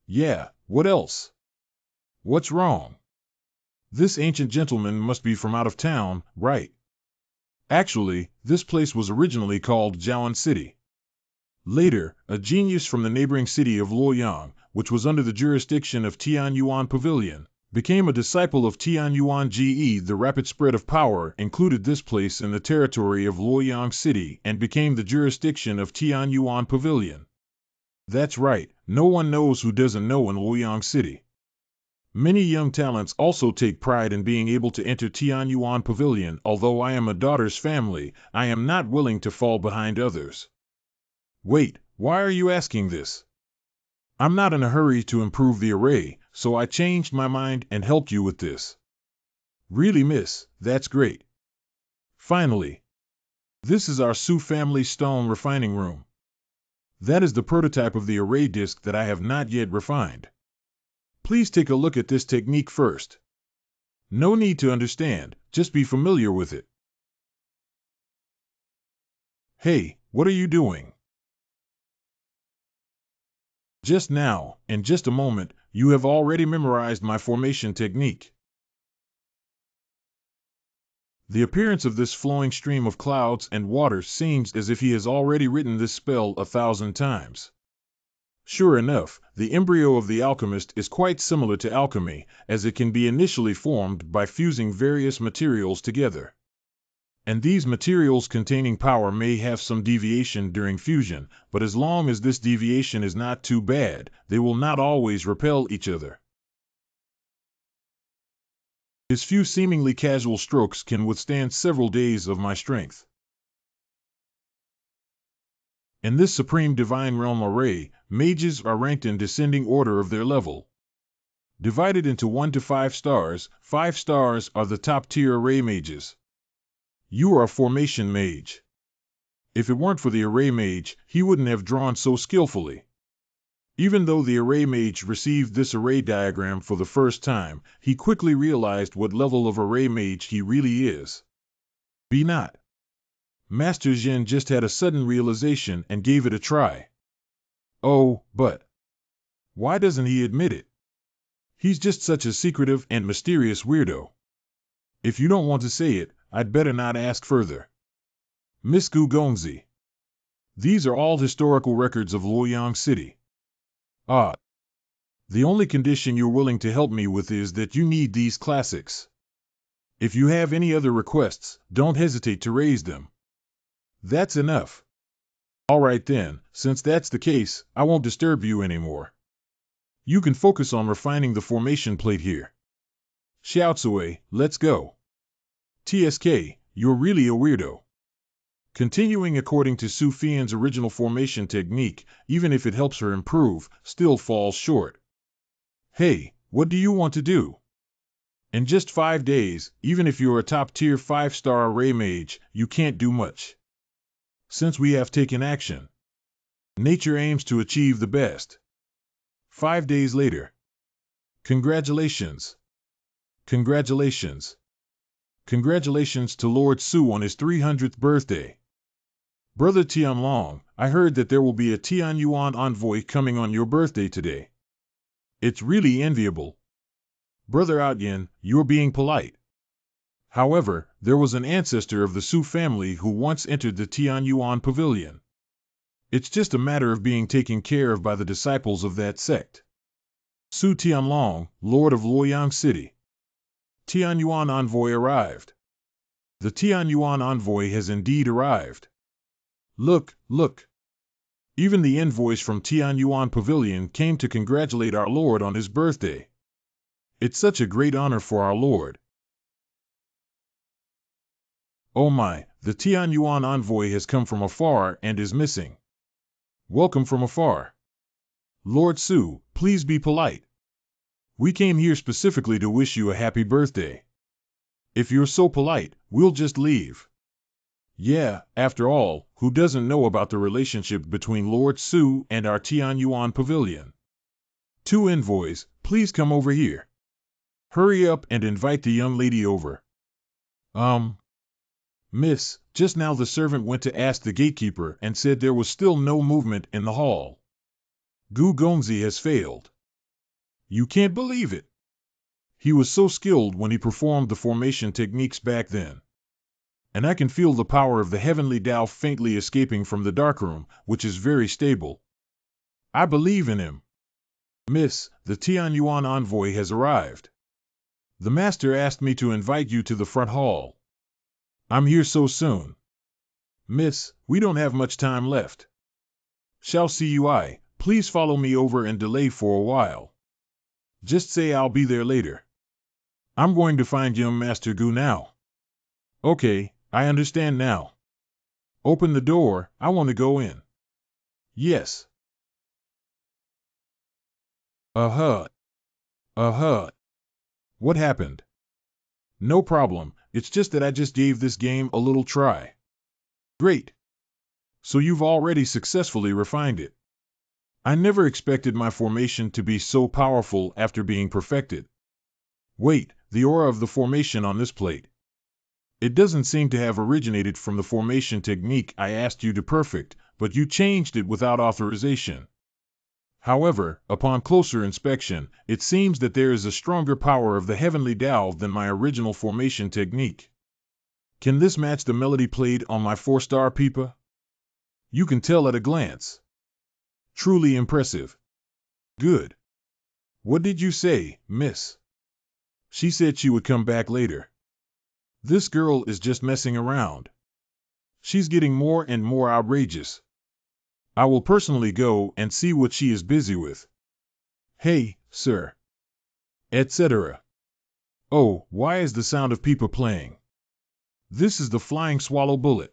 Speaker 1: Yeah, what else? What's wrong? This ancient gentleman must be from out of town, right? Actually, this place was originally called Jiawan City. Later, a genius from the neighboring city of Luoyang, which was under the jurisdiction of Tianyuan Pavilion, became a disciple of Tianyuan Ge. The rapid spread of power included this place in the territory of Luoyang City and became the jurisdiction of Tianyuan Pavilion. That's right, no one knows who doesn't know in Luoyang City. Many young talents also take pride in being able to enter Tianyuan Pavilion. Although I am a daughter's family, I am not willing to fall behind others. Wait, why are you asking this? I'm not in a hurry to improve the array, so I changed my mind and helped you with this. Really, miss, that's great. Finally. This is our Su family stone refining room. That is the prototype of the array disk that I have not yet refined. Please take a look at this technique first. No need to understand, just be familiar with it. Hey, what are you doing? Just now, in just a moment, you have already memorized my formation technique. The appearance of this flowing stream of clouds and water seems as if he has already written this spell 1,000 times. Sure enough, the embryo of the alchemist is quite similar to alchemy, as it can be initially formed by fusing various materials together. And these materials containing power may have some deviation during fusion, but as long as this deviation is not too bad, they will not always repel each other. His few seemingly casual strokes can withstand several days of my strength. In this Supreme Divine Realm array, mages are ranked in descending order of their level. Divided into 1 to 5 stars are the top-tier array mages. You are a formation mage. If it weren't for the array mage, he wouldn't have drawn so skillfully. Even though the array mage received this array diagram for the first time, he quickly realized what level of array mage he really is. Be not. Master Zhen just had a sudden realization and gave it a try. Oh, but why doesn't he admit it? He's just such a secretive and mysterious weirdo. If you don't want to say it, I'd better not ask further. Miss Gu Gongzi. These are all historical records of Luoyang City. Ah. The only condition you're willing to help me with is that you need these classics. If you have any other requests, don't hesitate to raise them. That's enough. All right then, since that's the case, I won't disturb you anymore. You can focus on refining the formation plate here. Xiao, let's go. TSK, you're really a weirdo. Continuing according to Su Fian's original formation technique, even if it helps her improve, still falls short. Hey, what do you want to do? In just 5 days, even if you're a top-tier 5-star array mage, you can't do much. Since we have taken action, nature aims to achieve the best. 5 days later. Congratulations. Congratulations. Congratulations to Lord Su on his 300th birthday. Brother Tian Long, I heard that there will be a Tian Yuan envoy coming on your birthday today. It's really enviable. Brother Outyin, you're being polite. However, there was an ancestor of the Su family who once entered the Tian Yuan pavilion. It's just a matter of being taken care of by the disciples of that sect. Su Tianlong, Lord of Luoyang City. Tian Yuan envoy arrived. The Tian Yuan envoy has indeed arrived. Look, look. Even the envoys from Tian Yuan Pavilion came to congratulate our Lord on his birthday. It's such a great honor for our Lord. Oh my, the Tian Yuan envoy has come from afar and is missing. Welcome from afar. Lord Su, please be polite. We came here specifically to wish you a happy birthday. If you're so polite, we'll just leave. Yeah, after all, who doesn't know about the relationship between Lord Su and our Tian Yuan Pavilion? 2 envoys, please come over here. Hurry up and invite the young lady over. Miss, just now the servant went to ask the gatekeeper and said there was still no movement in the hall. Gu Gongzi has failed. You can't believe it. He was so skilled when he performed the formation techniques back then. And I can feel the power of the heavenly Tao faintly escaping from the darkroom, which is very stable. I believe in him. Miss, the Tian Yuan envoy has arrived. The master asked me to invite you to the front hall. I'm here so soon. Miss, we don't have much time left. Xiao Cui, please follow me over and delay for a while. Just say I'll be there later. I'm going to find young Master Gu now. Okay, I understand now. Open the door, I want to go in. Yes. Uh-huh. What happened? No problem, it's just that I just gave this game a little try. Great. So you've already successfully refined it. I never expected my formation to be so powerful after being perfected. Wait, the aura of the formation on this plate. It doesn't seem to have originated from the formation technique I asked you to perfect, but you changed it without authorization. However, upon closer inspection, it seems that there is a stronger power of the heavenly Tao than my original formation technique. Can this match the melody played on my 4-star pipa? You can tell at a glance. Truly impressive. Good. What did you say, miss? She said she would come back later. This girl is just messing around. She's getting more and more outrageous. I will personally go and see what she is busy with. Hey, sir. Etc. Oh, why is the sound of pipa playing? This is the flying swallow bullet.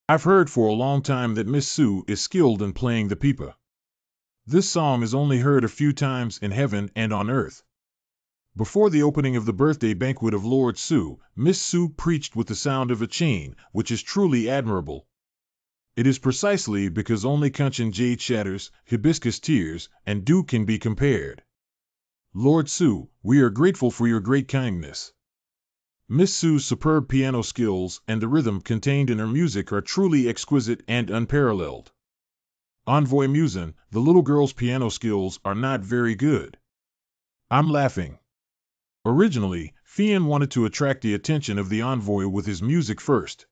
Speaker 1: I've heard for a long time that Miss Su is skilled in playing the pipa. This song is only heard a few times in heaven and on earth. Before the opening of the birthday banquet of Lord Su, Miss Su preached with the sound of a chain, which is truly admirable. It is precisely because only Kunshan jade shatters, hibiscus tears, and dew can be compared. Lord Su, we are grateful for your great kindness. Miss Su's superb piano skills and the rhythm contained in her music are truly exquisite and unparalleled. Envoy Musen, the little girl's piano skills are not very good. I'm laughing. Originally, Tian wanted to attract the attention of the envoy with his music first.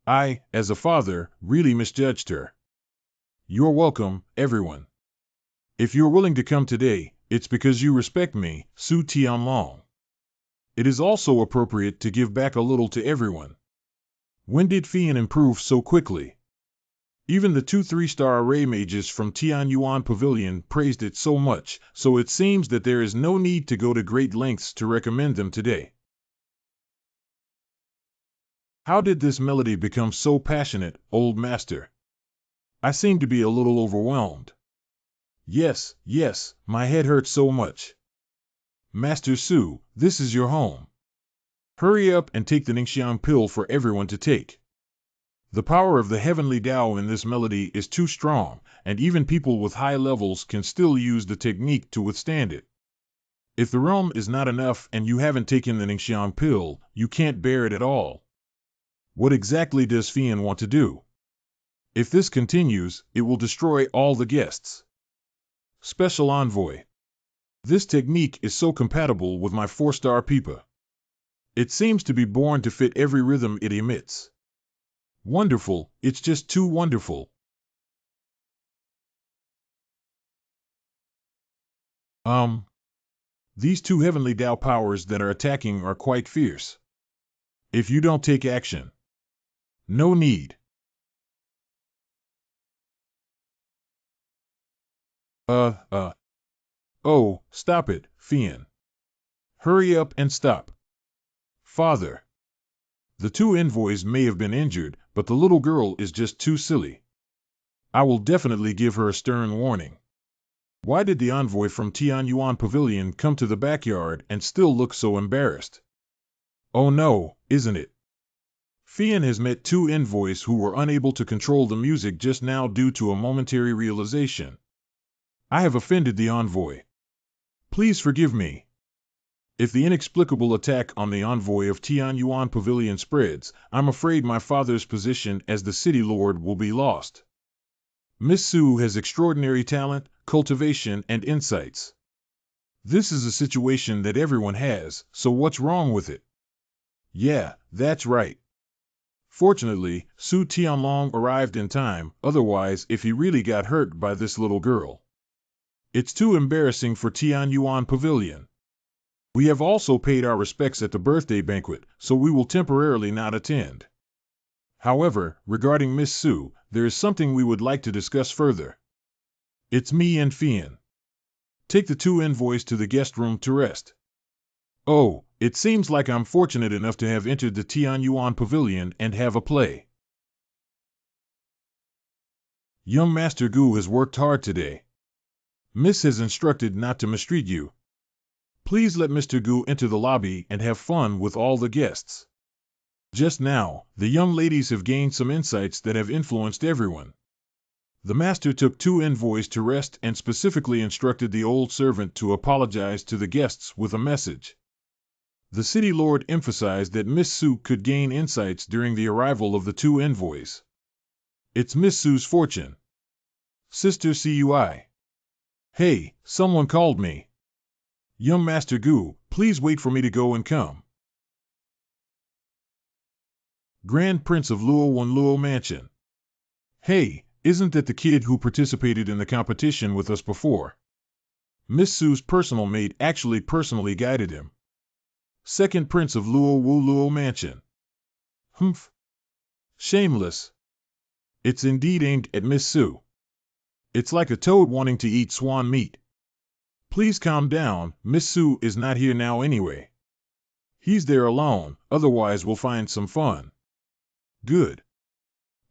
Speaker 1: I, as a father, really misjudged her. You're welcome, everyone. If you're willing to come today, it's because you respect me, Su Tianlong. It is also appropriate to give back a little to everyone. When did Tian improve so quickly? Even the 2 3-star array mages from Tianyuan Pavilion praised it so much, so it seems that there is no need to go to great lengths to recommend them today. How did this melody become so passionate, old master? I seem to be a little overwhelmed. Yes, my head hurts so much. Master Su, this is your home. Hurry up and take the Ningxiang pill for everyone to take. The power of the heavenly Tao in this melody is too strong, and even people with high levels can still use the technique to withstand it. If the realm is not enough and you haven't taken the Ningxiang pill, you can't bear it at all. What exactly does Tian want to do? If this continues, it will destroy all the guests. Special Envoy. This technique is so compatible with my 4-star pipa. It seems to be born to fit every rhythm it emits. Wonderful, it's just too wonderful. These 2 heavenly Tao powers that are attacking are quite fierce. If you don't take action, no need. Oh, stop it, Tian. Hurry up and stop. Father. The 2 envoys may have been injured, but the little girl is just too silly. I will definitely give her a stern warning. Why did the envoy from Tianyuan Pavilion come to the backyard and still look so embarrassed? Oh no, isn't it? Tian has met 2 envoys who were unable to control the music just now due to a momentary realization. I have offended the envoy. Please forgive me. If the inexplicable attack on the envoy of Tianyuan Pavilion spreads, I'm afraid my father's position as the city lord will be lost. Miss Su has extraordinary talent, cultivation, and insights. This is a situation that everyone has, so what's wrong with it? Yeah, that's right. Fortunately, Su Tianlong arrived in time, otherwise if he really got hurt by this little girl. It's too embarrassing for Tianyuan Pavilion. We have also paid our respects at the birthday banquet, so we will temporarily not attend. However, regarding Miss Su, there is something we would like to discuss further. It's me and Tian. Take the 2 envoys to the guest room to rest. Oh, it seems like I'm fortunate enough to have entered the Tianyuan Pavilion and have a play. Young Master Gu has worked hard today. Miss has instructed not to mistreat you. Please let Mr. Gu enter the lobby and have fun with all the guests. Just now, the young ladies have gained some insights that have influenced everyone. The master took 2 envoys to rest and specifically instructed the old servant to apologize to the guests with a message. The city lord emphasized that Miss Su could gain insights during the arrival of the 2 envoys. It's Miss Su's fortune. Sister Cui. Hey, someone called me. Young Master Gu, please wait for me to go and come. Grand Prince of Luo Mansion. Hey, isn't that the kid who participated in the competition with us before? Miss Su's personal maid actually personally guided him. Second Prince of Luo Mansion. Humph. Shameless. It's indeed aimed at Miss Su. It's like a toad wanting to eat swan meat. Please calm down, Miss Su is not here now anyway. He's there alone, otherwise we'll find some fun. Good.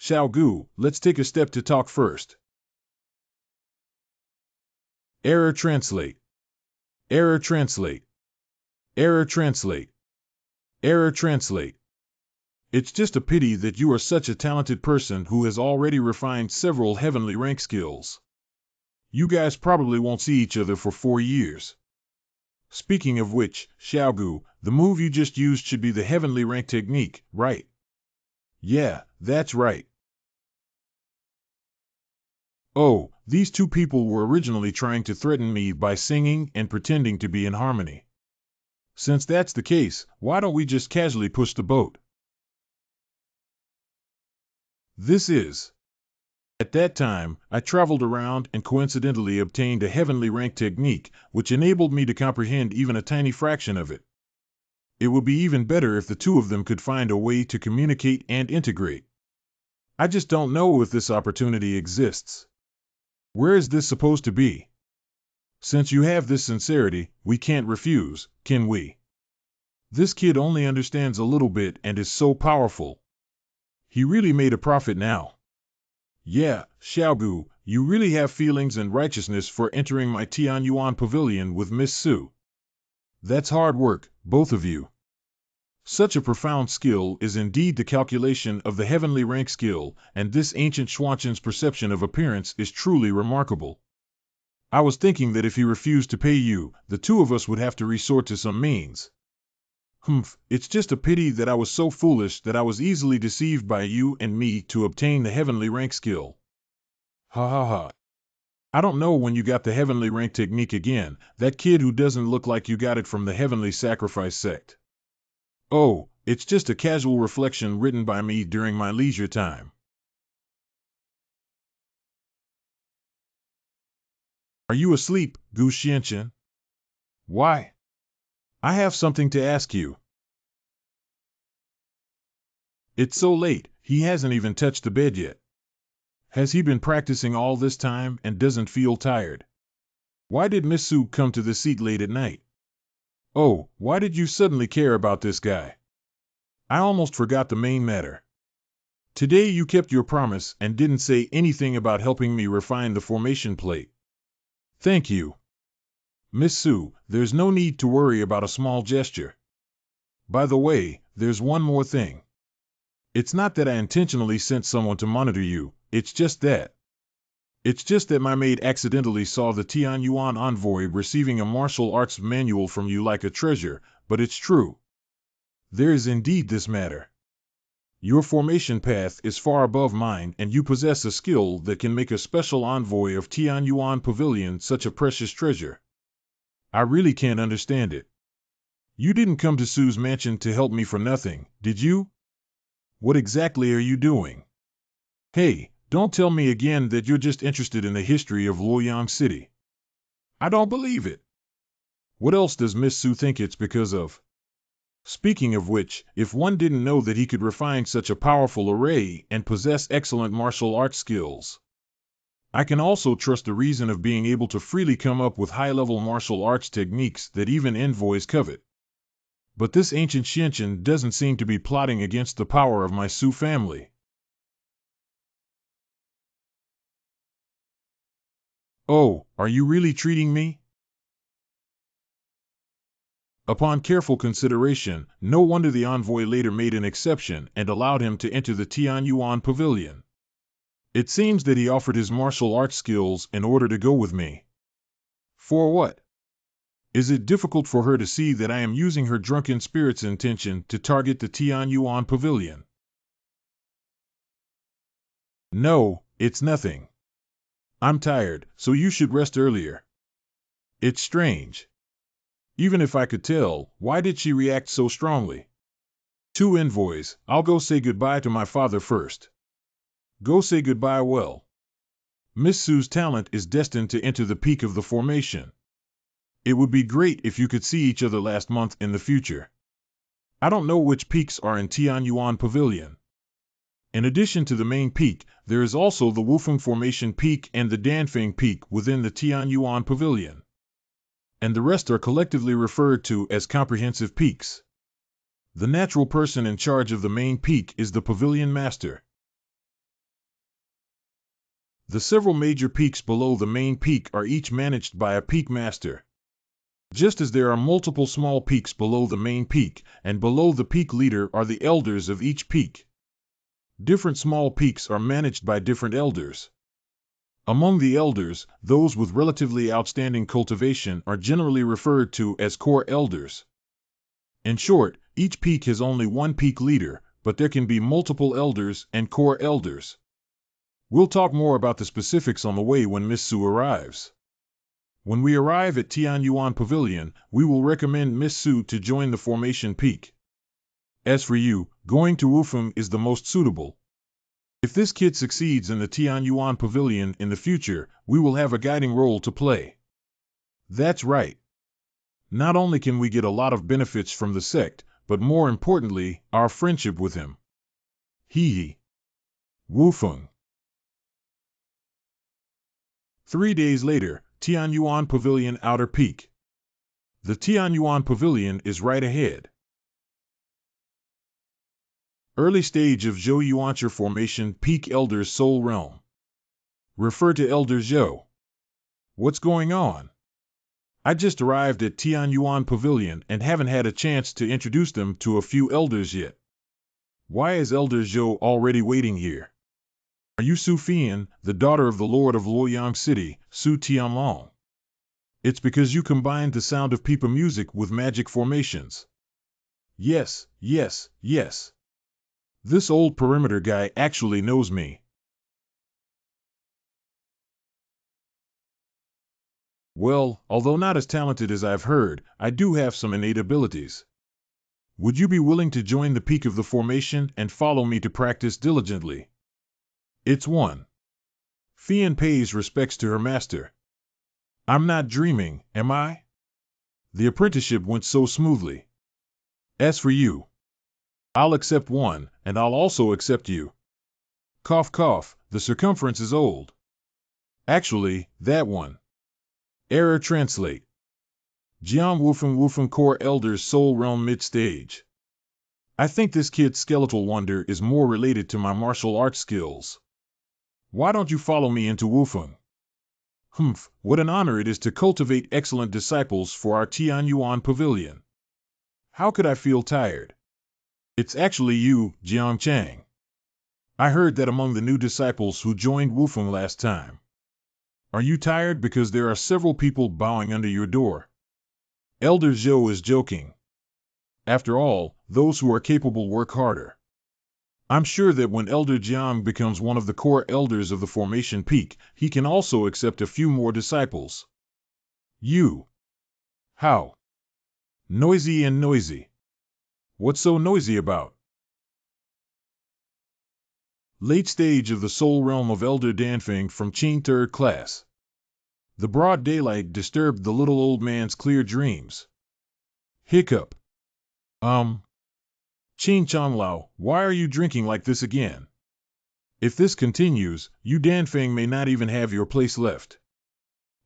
Speaker 1: Xiao, let's take a step to talk first. Error translate. Error translate. Error translate. Error translate. It's just a pity that you are such a talented person who has already refined several heavenly rank skills. You guys probably won't see each other for 4 years. Speaking of which, Xiao, the move you just used should be the heavenly rank technique, right? Yeah, that's right. Oh, these two people were originally trying to threaten me by singing and pretending to be in harmony. Since that's the case, why don't we just casually push the boat? This is. At that time, I traveled around and coincidentally obtained a heavenly rank technique, which enabled me to comprehend even a tiny fraction of it. It would be even better if the two of them could find a way to communicate and integrate. I just don't know if this opportunity exists. Where is this supposed to be? Since you have this sincerity, we can't refuse, can we? This kid only understands a little bit and is so powerful. He really made a profit now. Yeah, Xiao, you really have feelings and righteousness for entering my Tianyuan pavilion with Miss Su. That's hard work, both of you. Such a profound skill is indeed the calculation of the heavenly rank skill, and this ancient Xuanchen's perception of appearance is truly remarkable. I was thinking that if he refused to pay you, the two of us would have to resort to some means. It's just a pity that I was so foolish that I was easily deceived by you and me to obtain the heavenly rank skill. Ha ha ha. I don't know when you got the heavenly rank technique again, that kid who doesn't look like you got it from the heavenly sacrifice sect. Oh, it's just a casual reflection written by me during my leisure time. Are you asleep, Gu Xianchen? Why? I have something to ask you. It's so late, he hasn't even touched the bed yet. Has he been practicing all this time and doesn't feel tired? Why did Miss Su come to the seat late at night? Oh, why did you suddenly care about this guy? I almost forgot the main matter. Today you kept your promise and didn't say anything about helping me refine the formation plate. Thank you. Miss Su, there's no need to worry about a small gesture. By the way, there's one more thing. It's not that I intentionally sent someone to monitor you, it's just that my maid accidentally saw the Tianyuan envoy receiving a martial arts manual from you like a treasure, but it's true. There is indeed this matter. Your formation path is far above mine and you possess a skill that can make a special envoy of Tianyuan Pavilion such a precious treasure. I really can't understand it. You didn't come to Su's mansion to help me for nothing, did you? What exactly are you doing? Hey, don't tell me again that you're just interested in the history of Luoyang City. I don't believe it. What else does Miss Su think it's because of? Speaking of which, if one didn't know that he could refine such a powerful array and possess excellent martial arts skills. I can also trust the reason of being able to freely come up with high-level martial arts techniques that even envoys covet. But this ancient Xianchen doesn't seem to be plotting against the power of my Su family. Oh, are you really treating me? Upon careful consideration, no wonder the envoy later made an exception and allowed him to enter the Tianyuan pavilion. It seems that he offered his martial arts skills in order to go with me. For what? Is it difficult for her to see that I am using her drunken spirit's intention to target the Tianyuan pavilion? No, it's nothing. I'm tired, so you should rest earlier. It's strange. Even if I could tell, why did she react so strongly? Two envoys, I'll go say goodbye to my father first. Go say goodbye well. Miss Su's talent is destined to enter the peak of the formation. It would be great if you could see each other last month in the future. I don't know which peaks are in Tianyuan Pavilion. In addition to the main peak, there is also the Wufeng Formation Peak and the Danfeng Peak within the Tianyuan Pavilion. And the rest are collectively referred to as comprehensive peaks. The natural person in charge of the main peak is the Pavilion Master. The several major peaks below the main peak are each managed by a peak master. Just as there are multiple small peaks below the main peak, and below the peak leader are the elders of each peak. Different small peaks are managed by different elders. Among the elders, those with relatively outstanding cultivation are generally referred to as core elders. In short, each peak has only one peak leader, but there can be multiple elders and core elders. We'll talk more about the specifics on the way when Miss Su arrives. When we arrive at Tianyuan Pavilion, we will recommend Miss Su to join the formation peak. As for you, going to Wufeng is the most suitable. If this kid succeeds in the Tianyuan Pavilion in the future, we will have a guiding role to play. That's right. Not only can we get a lot of benefits from the sect, but more importantly, our friendship with him. Hee. Wufeng. 3 days later, Tianyuan Pavilion Outer Peak. The Tianyuan Pavilion is right ahead. Early stage of Zhou Yuancher formation Peak Elders Soul Realm. Refer to Elder Zhou. What's going on? I just arrived at Tianyuan Pavilion and haven't had a chance to introduce them to a few elders yet. Why is Elder Zhou already waiting here? Are you Su Fian, the daughter of the Lord of Luoyang City, Su Tianlong? It's because you combined the sound of pipa music with magic formations. Yes. This old perimeter guy actually knows me. Well, although not as talented as I've heard, I do have some innate abilities. Would you be willing to join the peak of the formation and follow me to practice diligently? It's one. Fian pays respects to her master. I'm not dreaming, am I? The apprenticeship went so smoothly. As for you, I'll accept one, and I'll also accept you. Cough cough, the circumference is old. Actually, that one. Error translate. Jiang Wufeng Core Elders Soul Realm Mid-Stage. I think this kid's skeletal wonder is more related to my martial arts skills. Why don't you follow me into Wufeng? Humph, what an honor it is to cultivate excellent disciples for our Tianyuan Pavilion. How could I feel tired? It's actually you, Jiang Chang. I heard that among the new disciples who joined Wufeng last time. Are you tired because there are several people bowing under your door? Elder Zhou is joking. After all, those who are capable work harder. I'm sure that when Elder Jiang becomes one of the core elders of the formation peak, he can also accept a few more disciples. You. How? Noisy and noisy. What's so noisy about? Late stage of the soul realm of Elder Danfeng from Qing 3rd class. The broad daylight disturbed the little old man's clear dreams. Hiccup. Qin Changlao, why are you drinking like this again? If this continues, you Danfeng may not even have your place left.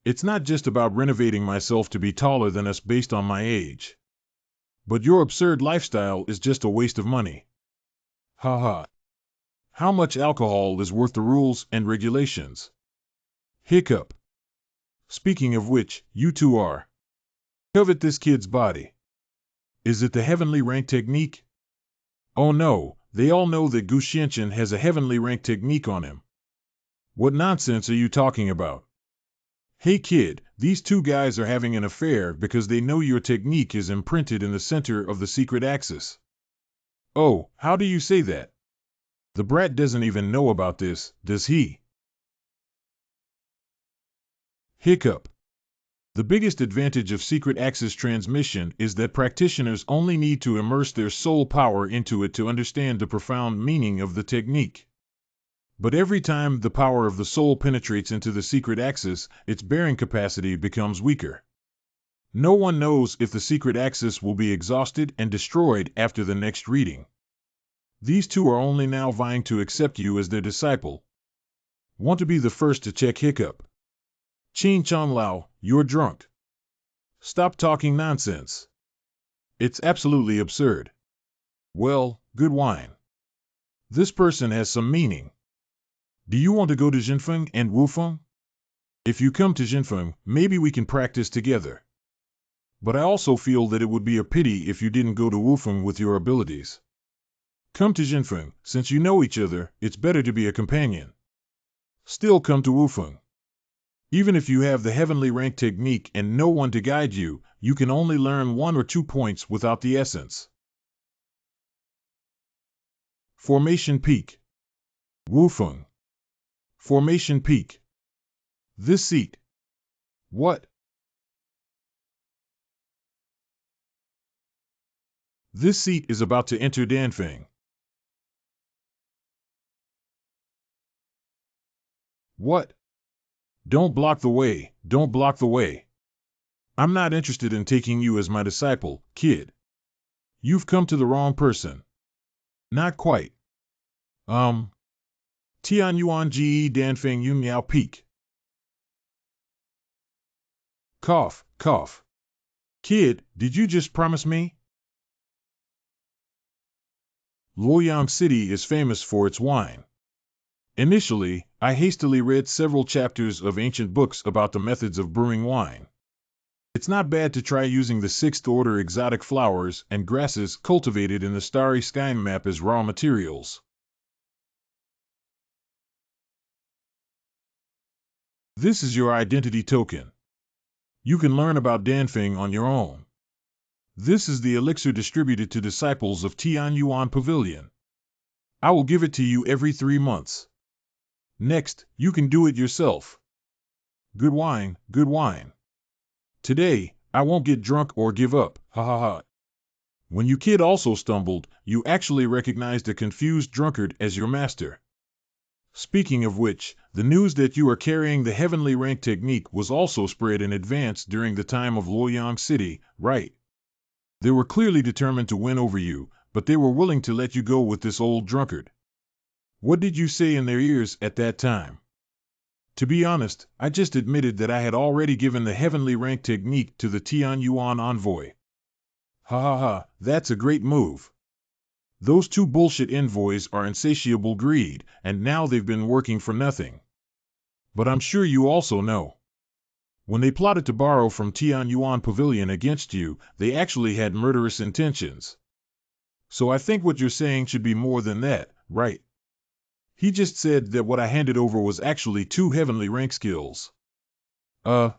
Speaker 1: It's not just about renovating myself to be taller than us based on my age. But your absurd lifestyle is just a waste of money. Haha. How much alcohol is worth the rules and regulations? Hiccup. Speaking of which, you two are. Covet this kid's body. Is it the heavenly rank technique? Oh no, they all know that Gu Xianchen has a heavenly rank technique on him. What nonsense are you talking about? Hey kid, these two guys are having an affair because they know your technique is imprinted in the center of the secret axis. Oh, how do you say that? The brat doesn't even know about this, does he? Hiccup. The biggest advantage of secret axis transmission is that practitioners only need to immerse their soul power into it to understand the profound meaning of the technique. But every time the power of the soul penetrates into the secret axis, its bearing capacity becomes weaker. No one knows if the secret axis will be exhausted and destroyed after the next reading. These two are only now vying to accept you as their disciple. Want to be the first to check Hiccup. Qin Changlao, you're drunk. Stop talking nonsense. It's absolutely absurd. Well, good wine. This person has some meaning. Do you want to go to Jinfeng and Wufeng? If you come to Jinfeng, maybe we can practice together. But I also feel that it would be a pity if you didn't go to Wufeng with your abilities. Come to Jinfeng, since you know each other, it's better to be a companion. Still come to Wufeng. Even if you have the heavenly rank technique and no one to guide you, you can only learn 1 or 2 points without the essence. Formation Peak. Wufeng. Formation Peak. This seat. What? This seat is about to enter Danfeng. What? Don't block the way, don't block the way. I'm not interested in taking you as my disciple, kid. You've come to the wrong person. Not quite. Tian Yuan Ge Danfeng Yun Miao Peak. Cough, cough. Kid, did you just promise me? Luoyang City is famous for its wine. Initially, I hastily read several chapters of ancient books about the methods of brewing wine. It's not bad to try using the sixth order exotic flowers and grasses cultivated in the starry sky map as raw materials. This is your identity token. You can learn about Danfeng on your own. This is the elixir distributed to disciples of Tian Yuan Pavilion. I will give it to you every 3 months. Next, you can do it yourself. Good wine, good wine. Today, I won't get drunk or give up, ha ha ha. When you kid also stumbled, you actually recognized a confused drunkard as your master. Speaking of which, the news that you are carrying the heavenly rank technique was also spread in advance during the time of Luoyang City, right? They were clearly determined to win over you, but they were willing to let you go with this old drunkard. What did you say in their ears at that time? To be honest, I just admitted that I had already given the heavenly rank technique to the Tian Yuan envoy. Ha ha ha, that's a great move. Those 2 bullshit envoys are insatiable greed, and now they've been working for nothing. But I'm sure you also know. When they plotted to borrow from Tian Yuan Pavilion against you, they actually had murderous intentions. So I think what you're saying should be more than that, right? He just said that what I handed over was actually 2 heavenly rank skills. How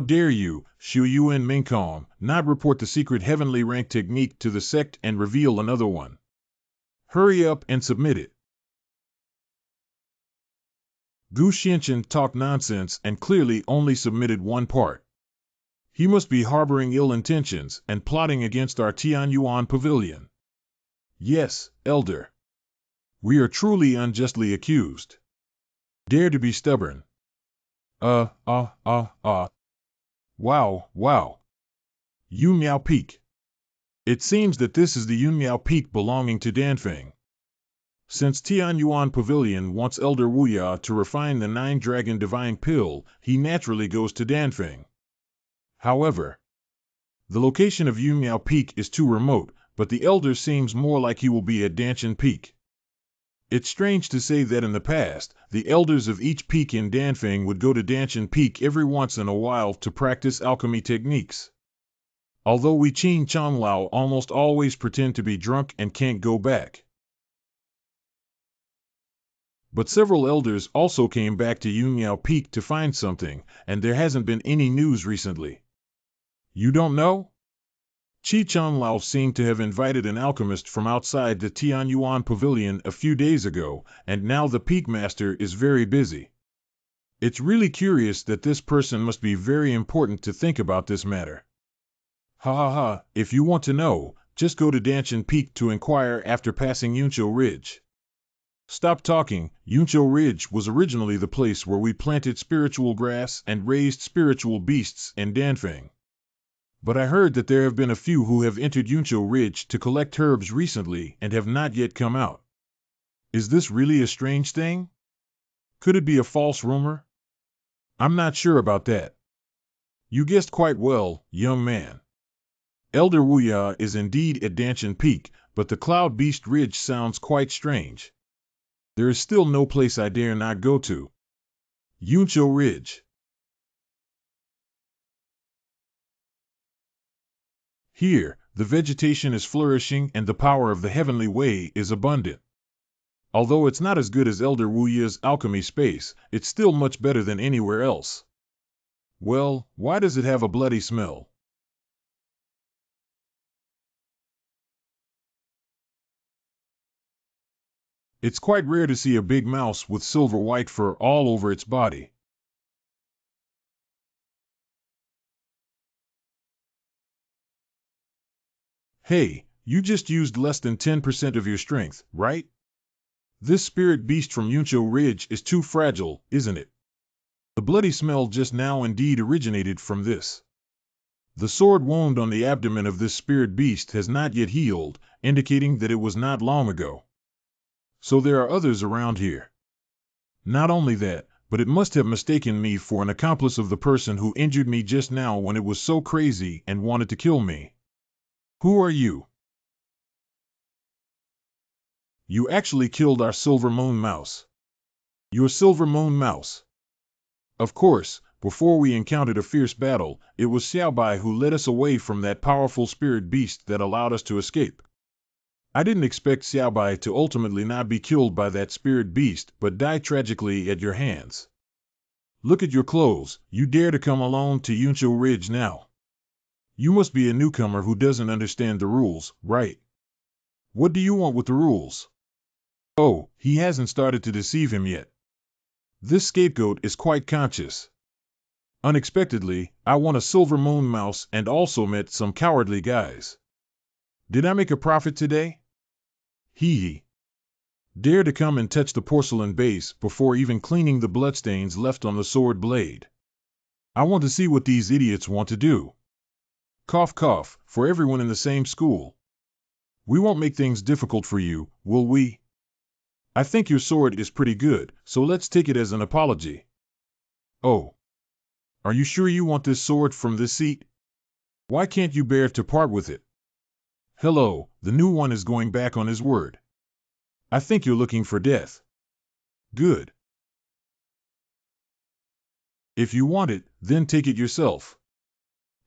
Speaker 1: dare you, Xiao Yuan Mingkong, not report the secret heavenly rank technique to the sect and reveal another one. Hurry up and submit it. Gu Xianchen talked nonsense and clearly only submitted one part. He must be harboring ill intentions and plotting against our Tian Yuan Pavilion. Yes, Elder. We are truly unjustly accused. Dare to be stubborn. Wow. Yun Miao Peak. It seems that this is the Yun Miao Peak belonging to Danfeng. Since Tian Yuan Pavilion wants Elder Wuya to refine the 9-dragon divine pill, he naturally goes to Danfeng. However, the location of Yun Miao Peak is too remote, but the Elder seems more like he will be at Danshan Peak. It's strange to say that in the past, the elders of each peak in Danfeng would go to Danshan Peak every once in a while to practice alchemy techniques. Although we Qin Changlao almost always pretend to be drunk and can't go back. But several elders also came back to Yun Miao Peak to find something, and there hasn't been any news recently. You don't know? Qi Changlao seemed to have invited an alchemist from outside the Tian Yuan Pavilion a few days ago, and now the Peak Master is very busy. It's really curious that this person must be very important to think about this matter. Ha ha ha, if you want to know, just go to Danshan Peak to inquire after passing Yunqiu Ridge. Stop talking, Yunqiu Ridge was originally the place where we planted spiritual grass and raised spiritual beasts in Danfeng. But I heard that there have been a few who have entered Yunqiu Ridge to collect herbs recently and have not yet come out. Is this really a strange thing? Could it be a false rumor? I'm not sure about that. You guessed quite well, young man. Elder Wuya is indeed at Danshan Peak, but the Cloud Beast Ridge sounds quite strange. There is still no place I dare not go to. Yuncho Ridge. Here, the vegetation is flourishing and the power of the heavenly way is abundant. Although it's not as good as Elder Wuya's alchemy space, it's still much better than anywhere else. Well, why does it have a bloody smell? It's quite rare to see a big mouse with silver white fur all over its body. Hey, you just used less than 10% of your strength, right? This spirit beast from Yuncho Ridge is too fragile, isn't it? The bloody smell just now indeed originated from this. The sword wound on the abdomen of this spirit beast has not yet healed, indicating that it was not long ago. So there are others around here. Not only that, but it must have mistaken me for an accomplice of the person who injured me just now when it was so crazy and wanted to kill me. Who are you? You actually killed our Silver Moon Mouse. Your Silver Moon Mouse. Of course, before we encountered a fierce battle, it was Xiao who led us away from that powerful spirit beast that allowed us to escape. I didn't expect Xiao to ultimately not be killed by that spirit beast, but die tragically at your hands. Look at your clothes, you dare to come alone to Yuncho Ridge now. You must be a newcomer who doesn't understand the rules, right? What do you want with the rules? Oh, he hasn't started to deceive him yet. This scapegoat is quite conscious. Unexpectedly, I won a Silver Moon Mouse and also met some cowardly guys. Did I make a profit today? Hee. Dare to come and touch the porcelain base before even cleaning the bloodstains left on the sword blade. I want to see what these idiots want to do. Cough cough, for everyone in the same school. We won't make things difficult for you, will we? I think your sword is pretty good, so let's take it as an apology. Oh. Are you sure you want this sword from this seat? Why can't you bear to part with it? Hello, the new one is going back on his word. I think you're looking for death. Good. If you want it, then take it yourself.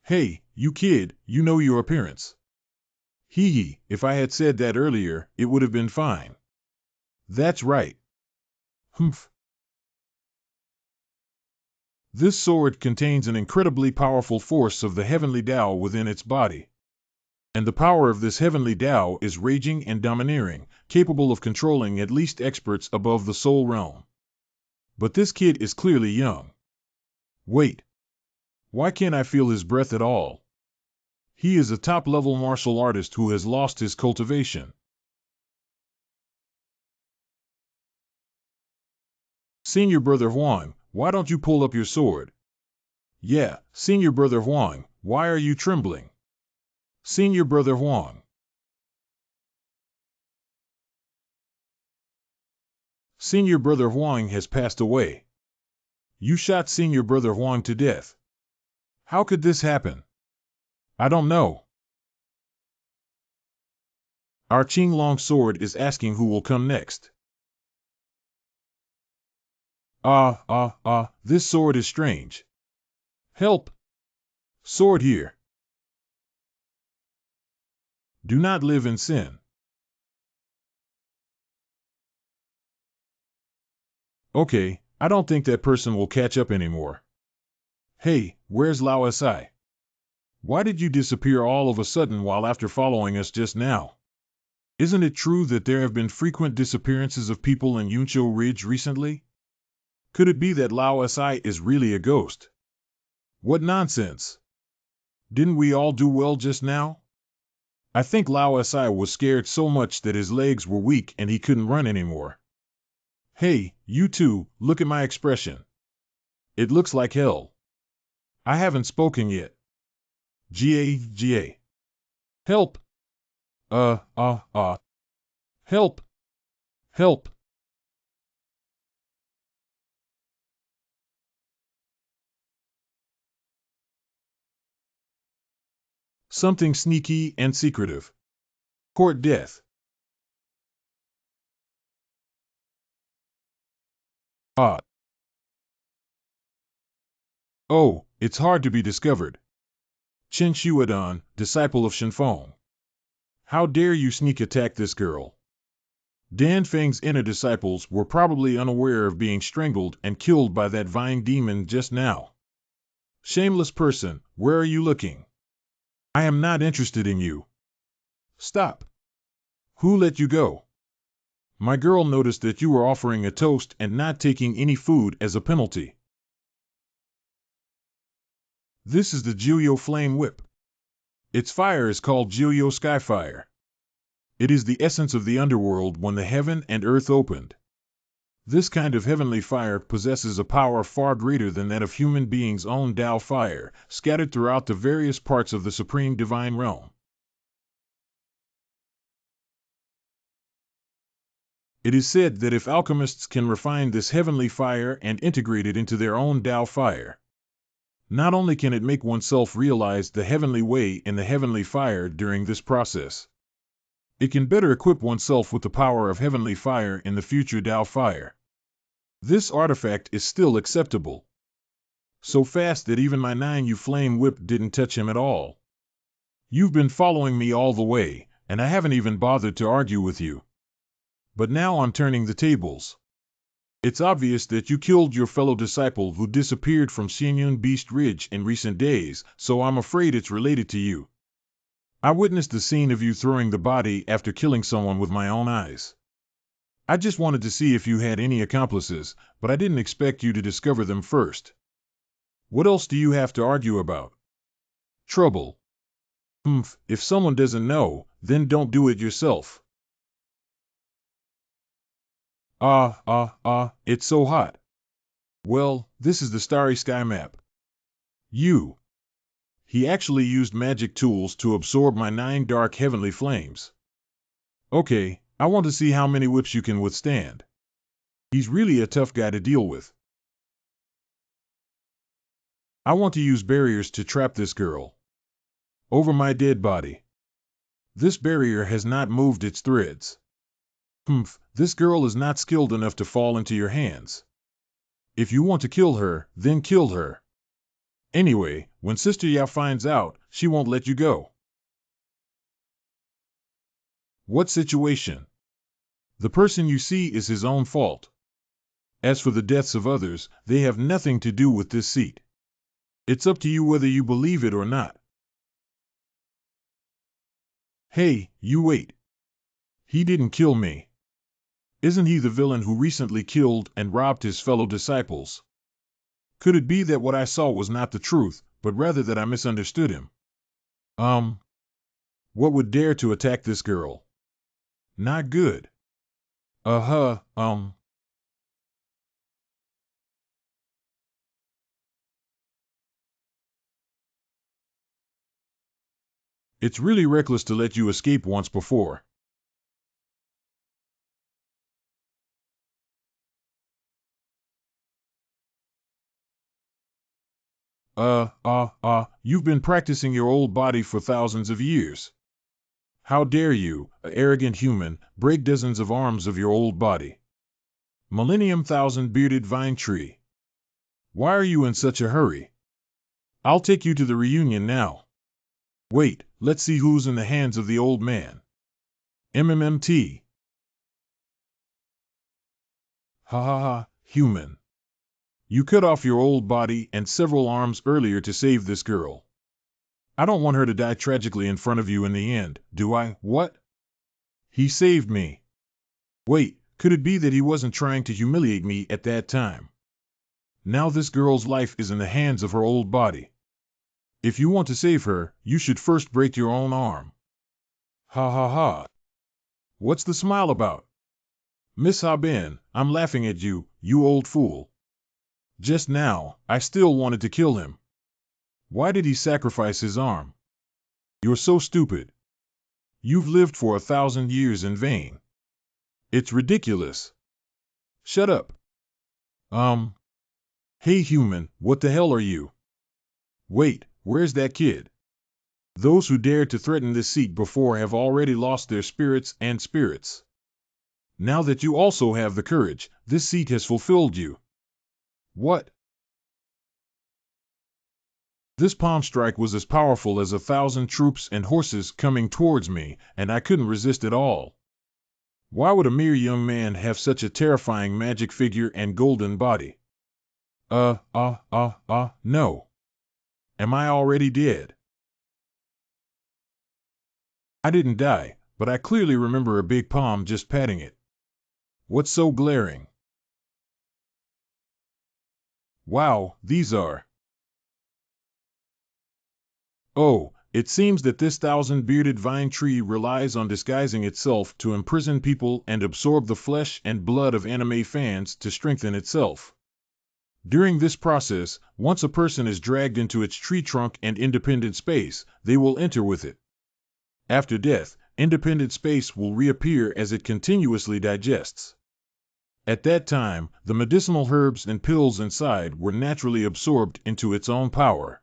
Speaker 1: Hey, you kid, you know your appearance. Hee, if I had said that earlier, it would have been fine. That's right. Humph. This sword contains an incredibly powerful force of the heavenly Tao within its body. And the power of this heavenly Tao is raging and domineering, capable of controlling at least experts above the soul realm. But this kid is clearly young. Wait. Why can't I feel his breath at all? He is a top-level martial artist who has lost his cultivation. Senior Brother Huang, why don't you pull up your sword? Yeah, Senior Brother Huang, why are you trembling? Senior Brother Huang. Senior Brother Huang has passed away. You shot Senior Brother Huang to death. How could this happen? I don't know. Our Qinglong sword is asking who will come next. This sword is strange. Help! Sword here. Do not live in sin. Okay, I don't think that person will catch up anymore. Hey, where's Lao Si? Why did you disappear all of a sudden while after following us just now? Isn't it true that there have been frequent disappearances of people in Yuncho Ridge recently? Could it be that Lao Si is really a ghost? What nonsense! Didn't we all do well just now? I think Lao Si was scared so much that his legs were weak and he couldn't run anymore. Hey, you two, look at my expression. It looks like hell. I haven't spoken yet. Ga. Help! Help! Help! Something sneaky and secretive. Court death. Ah. Oh, it's hard to be discovered. Chen Shuadon, disciple of Shenfeng. How dare you sneak attack this girl? Dan Feng's inner disciples were probably unaware of being strangled and killed by that vine demon just now. Shameless person, where are you looking? I am not interested in you. Stop. Who let you go? My girl noticed that you were offering a toast and not taking any food as a penalty. This is the Jiuyo Flame Whip. Its fire is called Jiuyo Skyfire. It is the essence of the underworld when the heaven and earth opened. This kind of heavenly fire possesses a power far greater than that of human beings' own Dao fire, scattered throughout the various parts of the supreme divine realm. It is said that if alchemists can refine this heavenly fire and integrate it into their own Dao fire, not only can it make oneself realize the heavenly way in the heavenly fire during this process, it can better equip oneself with the power of heavenly fire in the future Dao fire. This artifact is still acceptable. So fast that even my 9U flame whip didn't touch him at all. You've been following me all the way, and I haven't even bothered to argue with you. But now I'm turning the tables. It's obvious that you killed your fellow disciple who disappeared from Xinyun Beast Ridge in recent days, so I'm afraid it's related to you. I witnessed the scene of you throwing the body after killing someone with my own eyes. I just wanted to see if you had any accomplices, but I didn't expect you to discover them first. What else do you have to argue about? Trouble. If someone doesn't know, then don't do it yourself. It's so hot. Well, this is the Starry Sky map. He actually used magic tools to absorb my 9 dark heavenly flames. Okay, I want to see how many whips you can withstand. He's really a tough guy to deal with. I want to use barriers to trap this girl. Over my dead body. This barrier has not moved its threads. This girl is not skilled enough to fall into your hands. If you want to kill her, then kill her. Anyway, when Sister Yao finds out, she won't let you go. What situation? The person you see is his own fault. As for the deaths of others, they have nothing to do with this seat. It's up to you whether you believe it or not. Hey, you wait. He didn't kill me. Isn't he the villain who recently killed and robbed his fellow disciples? Could it be that what I saw was not the truth, but rather that I misunderstood him? What would dare to attack this girl? Not good. It's really reckless to let you escape once before. You've been practicing your old body for thousands of years. How dare you, a arrogant human, break dozens of arms of your old body? Millennium Thousand Bearded Vine Tree. Why are you in such a hurry? I'll take you to the reunion now. Wait, let's see who's in the hands of the old man. MMMT. Human. You cut off your old body and several arms earlier to save this girl. I don't want her to die tragically in front of you in the end, do I? What? He saved me. Wait, could it be that he wasn't trying to humiliate me at that time? Now this girl's life is in the hands of her old body. If you want to save her, you should first break your own arm. What's the smile about? Miss Haben, I'm laughing at you, you old fool. Just now, I still wanted to kill him. Why did he sacrifice his arm? You're so stupid. You've lived for 1,000 years in vain. It's ridiculous. Shut up. Hey human, what the hell are you? Wait, where's that kid? Those who dared to threaten this seat before have already lost their spirits and spirits. Now that you also have the courage, this seat has fulfilled you. What? This palm strike was as powerful as 1,000 troops and horses coming towards me, and I couldn't resist at all. Why would a mere young man have such a terrifying magic figure and golden body? No. Am I already dead? I didn't die, but I clearly remember a big palm just patting it. What's so glaring? Wow, these are... Oh, it seems that this 1,000-bearded vine tree relies on disguising itself to imprison people and absorb the flesh and blood of anime fans to strengthen itself. During this process, once a person is dragged into its tree trunk and independent space, they will enter with it. After death, independent space will reappear as it continuously digests. At that time, the medicinal herbs and pills inside were naturally absorbed into its own power.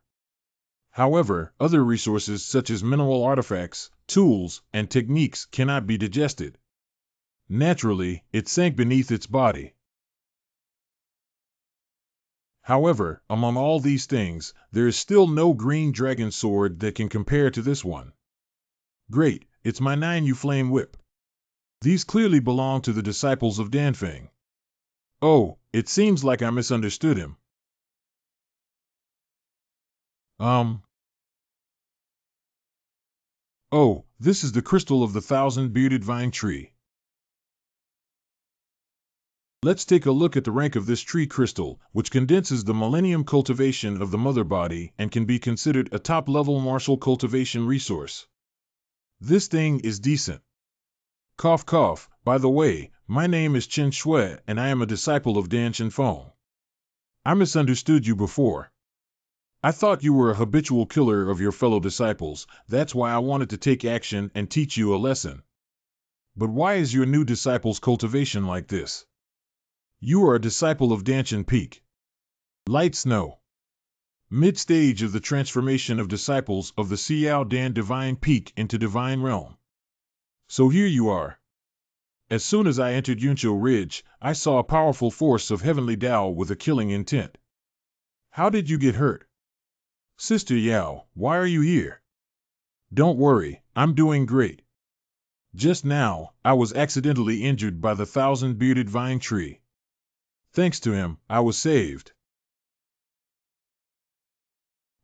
Speaker 1: However, other resources such as mineral artifacts, tools, and techniques cannot be digested. Naturally, it sank beneath its body. However, among all these things, there is still no green dragon sword that can compare to this one. Great, it's my 9U flame whip. These clearly belong to the disciples of Danfeng. Oh, it seems like I misunderstood him. Oh, this is the crystal of the 1,000-bearded vine tree. Let's take a look at the rank of this tree crystal, which condenses the millennium cultivation of the mother body and can be considered a top-level martial cultivation resource. This thing is decent. Cough cough, by the way, my name is Chen Shui and I am a disciple of Dan Shenfeng. I misunderstood you before. I thought you were a habitual killer of your fellow disciples, that's why I wanted to take action and teach you a lesson. But why is your new disciple's cultivation like this? You are a disciple of Danshan Peak. Light Snow. Mid-stage of the transformation of disciples of the Xiao Dan Divine Peak into Divine Realm. So here you are. As soon as I entered Yunqiu Ridge, I saw a powerful force of heavenly Tao with a killing intent. How did you get hurt? Sister Yao, why are you here? Don't worry, I'm doing great. Just now, I was accidentally injured by the 1,000-bearded vine tree. Thanks to him, I was saved.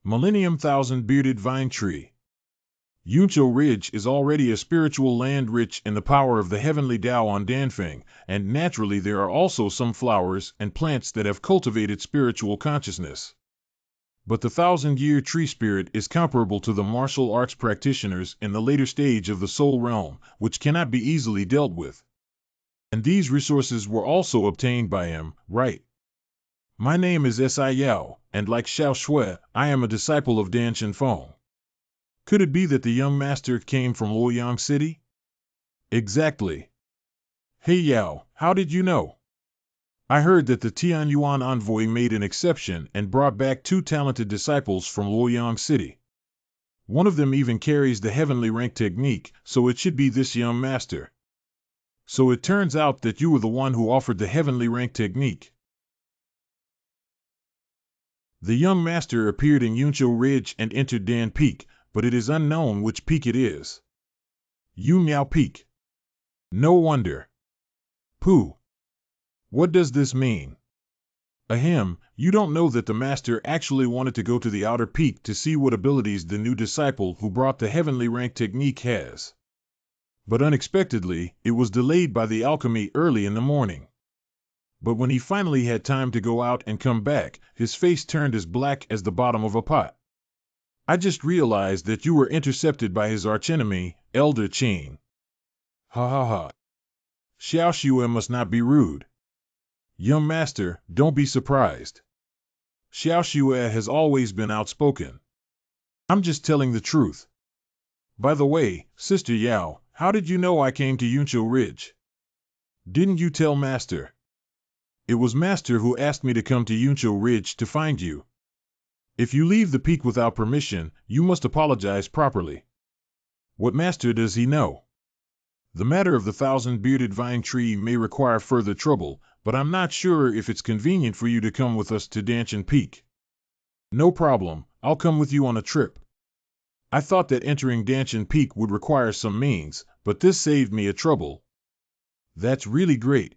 Speaker 1: Millennium 1,000-bearded vine tree. Yunqiu Ridge is already a spiritual land rich in the power of the heavenly Tao on Danfeng, and naturally there are also some flowers and plants that have cultivated spiritual consciousness. But the 1,000-year tree spirit is comparable to the martial arts practitioners in the later stage of the soul realm, which cannot be easily dealt with. And these resources were also obtained by him, right? My name is Si Yao, and like Xiao Shui, I am a disciple of Dan Shenfeng. Could it be that the young master came from Luoyang City? Exactly. Hey Yao, how did you know? I heard that the Tian Yuan envoy made an exception and brought back 2 talented disciples from Luoyang City. One of them even carries the heavenly rank technique, so it should be this young master. So it turns out that you were the one who offered the heavenly rank technique. The young master appeared in Yunqiu Ridge and entered Dan Peak, but it is unknown which peak it is. Yu Miao Peak. No wonder. Pooh. What does this mean? Ahem, you don't know that the master actually wanted to go to the outer peak to see what abilities the new disciple who brought the heavenly rank technique has. But unexpectedly, it was delayed by the alchemy early in the morning. But when he finally had time to go out and come back, his face turned as black as the bottom of a pot. I just realized that you were intercepted by his archenemy, Elder Qin. Ha ha ha. Xiao Xue must not be rude. Young master, don't be surprised. Xiao Xue has always been outspoken. I'm just telling the truth. By the way, Sister Yao, how did you know I came to Yunqiu Ridge? Didn't you tell Master? It was Master who asked me to come to Yunqiu Ridge to find you. If you leave the peak without permission, you must apologize properly. What Master does he know? The matter of the 1,000-bearded vine tree may require further trouble, but I'm not sure if it's convenient for you to come with us to Danchin Peak. No problem, I'll come with you on a trip. I thought that entering Danchin Peak would require some means, but this saved me a trouble. That's really great.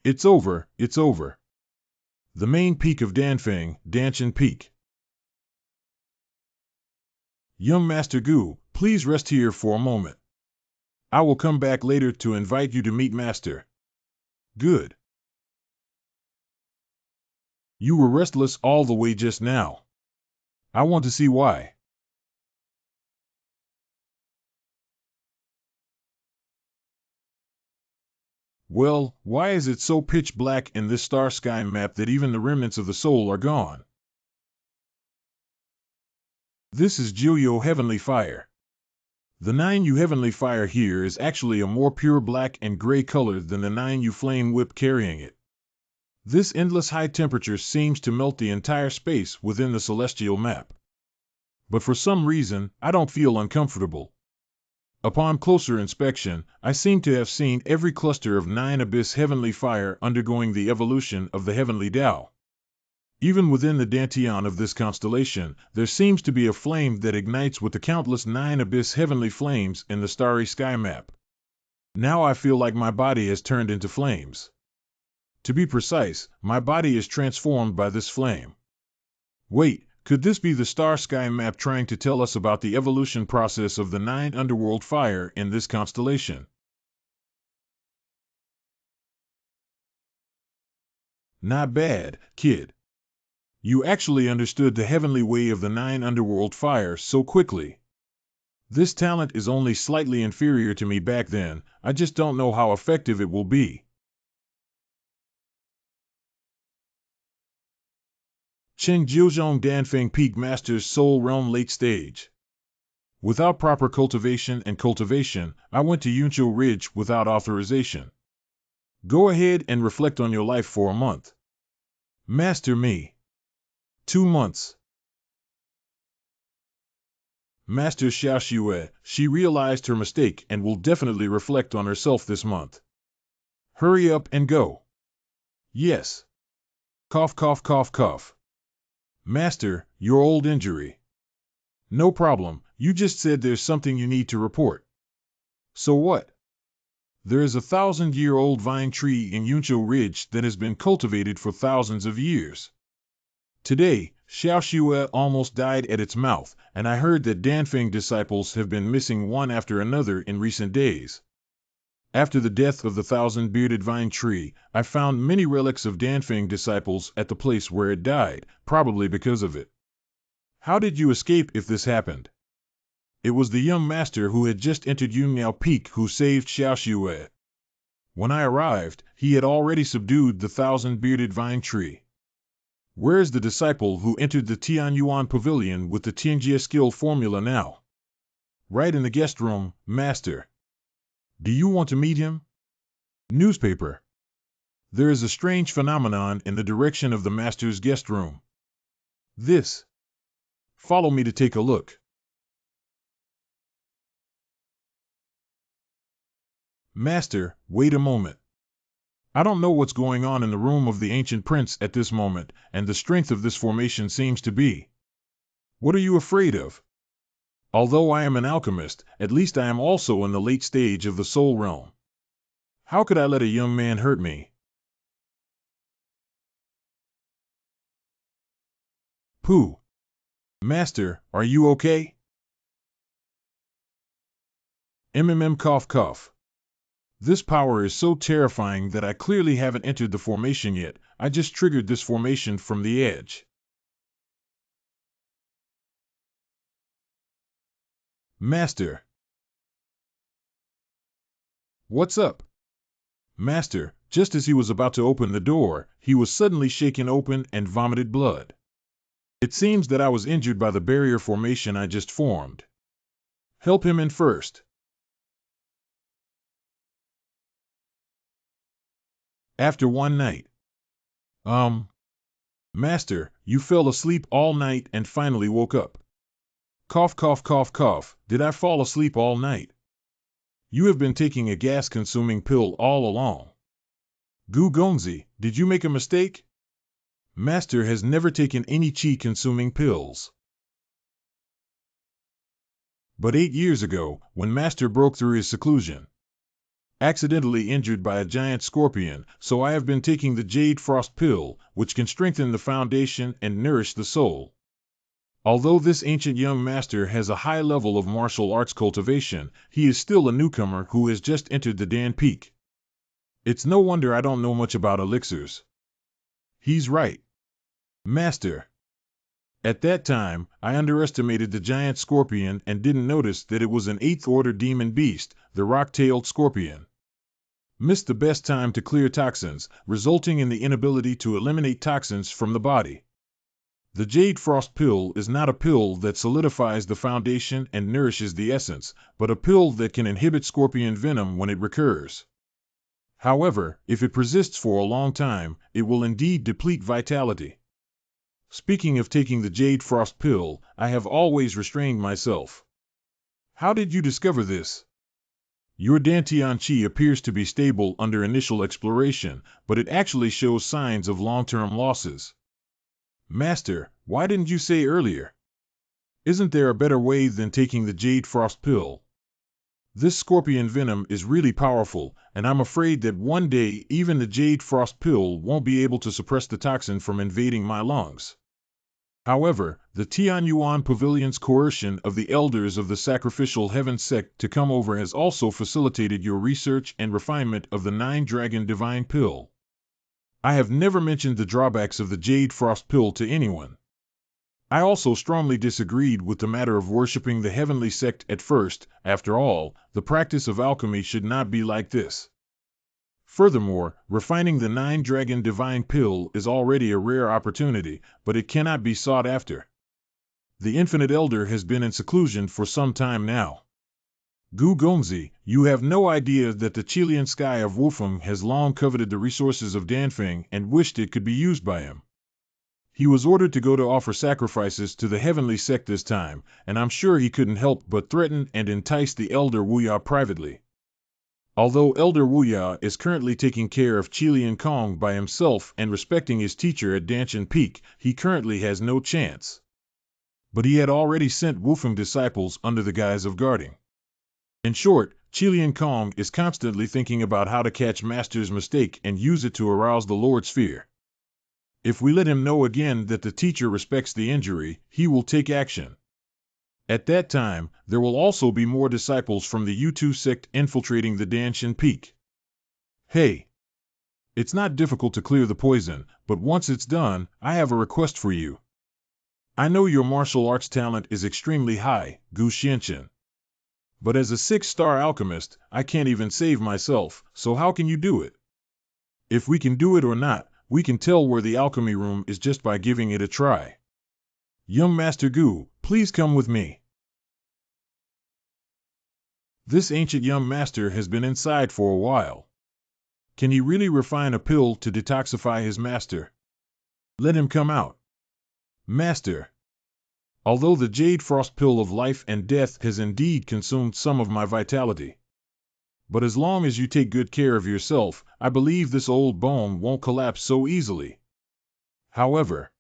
Speaker 1: It's over, it's over. The main peak of Danfeng, Danchin Peak. Young Master Gu, please rest here for a moment. I will come back later to invite you to meet Master. Good. You were restless all the way just now. I want to see why. Well, why is it so pitch black in this star sky map that even the remnants of the soul are gone? This is Jiuyo Heavenly Fire. The 9U Heavenly Fire here is actually a more pure black and gray color than the 9U Flame Whip carrying it. This endless high temperature seems to melt the entire space within the celestial map. But for some reason, I don't feel uncomfortable. Upon closer inspection, I seem to have seen every cluster of 9 Abyss Heavenly Fire undergoing the evolution of the Heavenly Tao. Even within the Dantian of this constellation, there seems to be a flame that ignites with the countless 9 Abyss Heavenly Flames in the starry sky map. Now I feel like my body has turned into flames. To be precise, my body is transformed by this flame. Wait, could this be the star sky map trying to tell us about the evolution process of the 9 underworld fire in this constellation? Not bad, kid. You actually understood the heavenly way of the 9 underworld fire so quickly. This talent is only slightly inferior to me back then, I just don't know how effective it will be. Chen Jiuzhong Danfeng Peak Masters Soul Realm Late Stage. Without proper cultivation, I went to Yunqiu Ridge without authorization. Go ahead and reflect on your life for a month. Master me. 2 months. Master Xiao, she realized her mistake and will definitely reflect on herself this month. Hurry up and go. Yes. Cough, cough, cough, cough. Master, your old injury. No problem, you just said there's something you need to report. So what? There is a 1,000-year-old vine tree in Yunqiu Ridge that has been cultivated for thousands of years. Today, Xiao almost died at its mouth, and I heard that Danfeng disciples have been missing one after another in recent days. After the death of the 1,000-bearded vine tree, I found many relics of Danfeng disciples at the place where it died, probably because of it. How did you escape if this happened? It was the young master who had just entered Yunmiao Peak who saved Xiao. When I arrived, he had already subdued the 1,000-bearded vine tree. Where is the disciple who entered the Tianyuan Pavilion with the Tianjie skill formula now? Right in the guest room, master. Do you want to meet him? Newspaper. There is a strange phenomenon in the direction of the master's guest room. This. Follow me to take a look. Master, wait a moment. I don't know what's going on in the room of the ancient prince at this moment, and the strength of this formation seems to be. What are you afraid of? Although I am an alchemist, at least I am also in the late stage of the soul realm. How could I let a young man hurt me? Pooh. Master, are you okay? Cough cough. This power is so terrifying that I clearly haven't entered the formation yet, I just triggered this formation from the edge. Master. What's up? Master, just as he was about to open the door, he was suddenly shaken open and vomited blood. It seems that I was injured by the barrier formation I just formed. Help him in first. After one night. Master, you fell asleep all night and finally woke up. Cough, cough, cough, cough. Did I fall asleep all night? You have been taking a gas-consuming pill all along. Gu Gonzi, did you make a mistake? Master has never taken any chi-consuming pills. But 8 years ago, when Master broke through his seclusion, accidentally injured by a giant scorpion, so I have been taking the Jade Frost Pill, which can strengthen the foundation and nourish the soul. Although this ancient young master has a high level of martial arts cultivation, he is still a newcomer who has just entered the Dan Peak. It's no wonder I don't know much about elixirs. He's right. Master. At that time, I underestimated the giant scorpion and didn't notice that it was an 8th order demon beast, the rock-tailed scorpion. Missed the best time to clear toxins, resulting in the inability to eliminate toxins from the body. The Jade Frost Pill is not a pill that solidifies the foundation and nourishes the essence, but a pill that can inhibit scorpion venom when it recurs. However, if it persists for a long time, it will indeed deplete vitality. Speaking of taking the Jade Frost Pill, I have always restrained myself. How did you discover this? Your Dantian Chi appears to be stable under initial exploration, but it actually shows signs of long-term losses. Master, why didn't you say earlier? Isn't there a better way than taking the Jade Frost Pill? This scorpion venom is really powerful, and I'm afraid that one day even the Jade Frost Pill won't be able to suppress the toxin from invading my lungs. However, the Tianyuan Pavilion's coercion of the elders of the Sacrificial Heaven Sect to come over has also facilitated your research and refinement of the 9-Dragon Divine Pill. I have never mentioned the drawbacks of the Jade Frost Pill to anyone. I also strongly disagreed with the matter of worshipping the heavenly sect at first. After all, the practice of alchemy should not be like this. Furthermore, refining the 9-Dragon Divine Pill is already a rare opportunity, but it cannot be sought after. The Infinite Elder has been in seclusion for some time now. Gu Gonzi, you have no idea that the Chilean sky of Wufeng has long coveted the resources of Danfeng and wished it could be used by him. He was ordered to go to offer sacrifices to the heavenly sect this time, and I'm sure he couldn't help but threaten and entice the Elder Wuya privately. Although Elder Wuya is currently taking care of Chilean Kong by himself and respecting his teacher at Danshan Peak, he currently has no chance. But he had already sent Wufeng disciples under the guise of guarding. In short, Chilean Kong is constantly thinking about how to catch Master's mistake and use it to arouse the Lord's fear. If we let him know again that the teacher respects the injury, he will take action. At that time, there will also be more disciples from the U2 sect infiltrating the Danshan Peak. Hey! It's not difficult to clear the poison, but once it's done, I have a request for you. I know your martial arts talent is extremely high, Gu Xianqian. But as a 6-star alchemist, I can't even save myself, so how can you do it? If we can do it or not, we can tell where the alchemy room is just by giving it a try. Young Master Gu, please come with me. This ancient young master has been inside for a while. Can he really refine a pill to detoxify his master? Let him come out. Master. Although the Jade Frost Pill of life and death has indeed consumed some of my vitality. But as long as you take good care of yourself, I believe this old bone won't collapse so easily. However,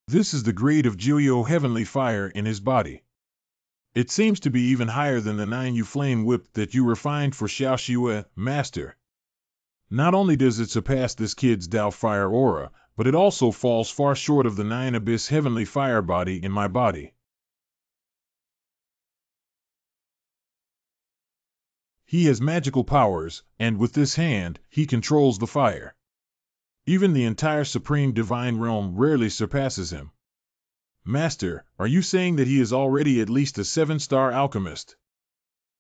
Speaker 1: this is the grade of Jiuyo heavenly fire in his body. It seems to be even higher than the 9U flame whip that you refined for Xiao, Master. Not only does it surpass this kid's Dao fire aura, but it also falls far short of the 9 Abyss heavenly fire body in my body. He has magical powers, and with this hand, he controls the fire. Even the entire Supreme Divine Realm rarely surpasses him. Master, are you saying that he is already at least a 7-star alchemist?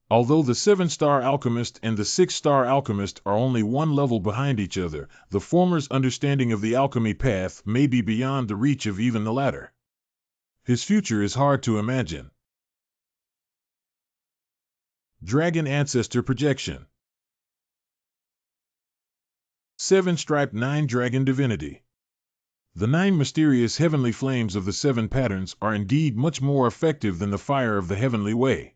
Speaker 1: Although the 7-star alchemist and the 6-star alchemist are only one level behind each other, the former's understanding of the alchemy path may be beyond the reach of even the latter. His future is hard to imagine. Dragon Ancestor Projection 7-striped 9-dragon divinity. The 9 mysterious heavenly flames of the 7 patterns are indeed much more effective than the fire of the heavenly way.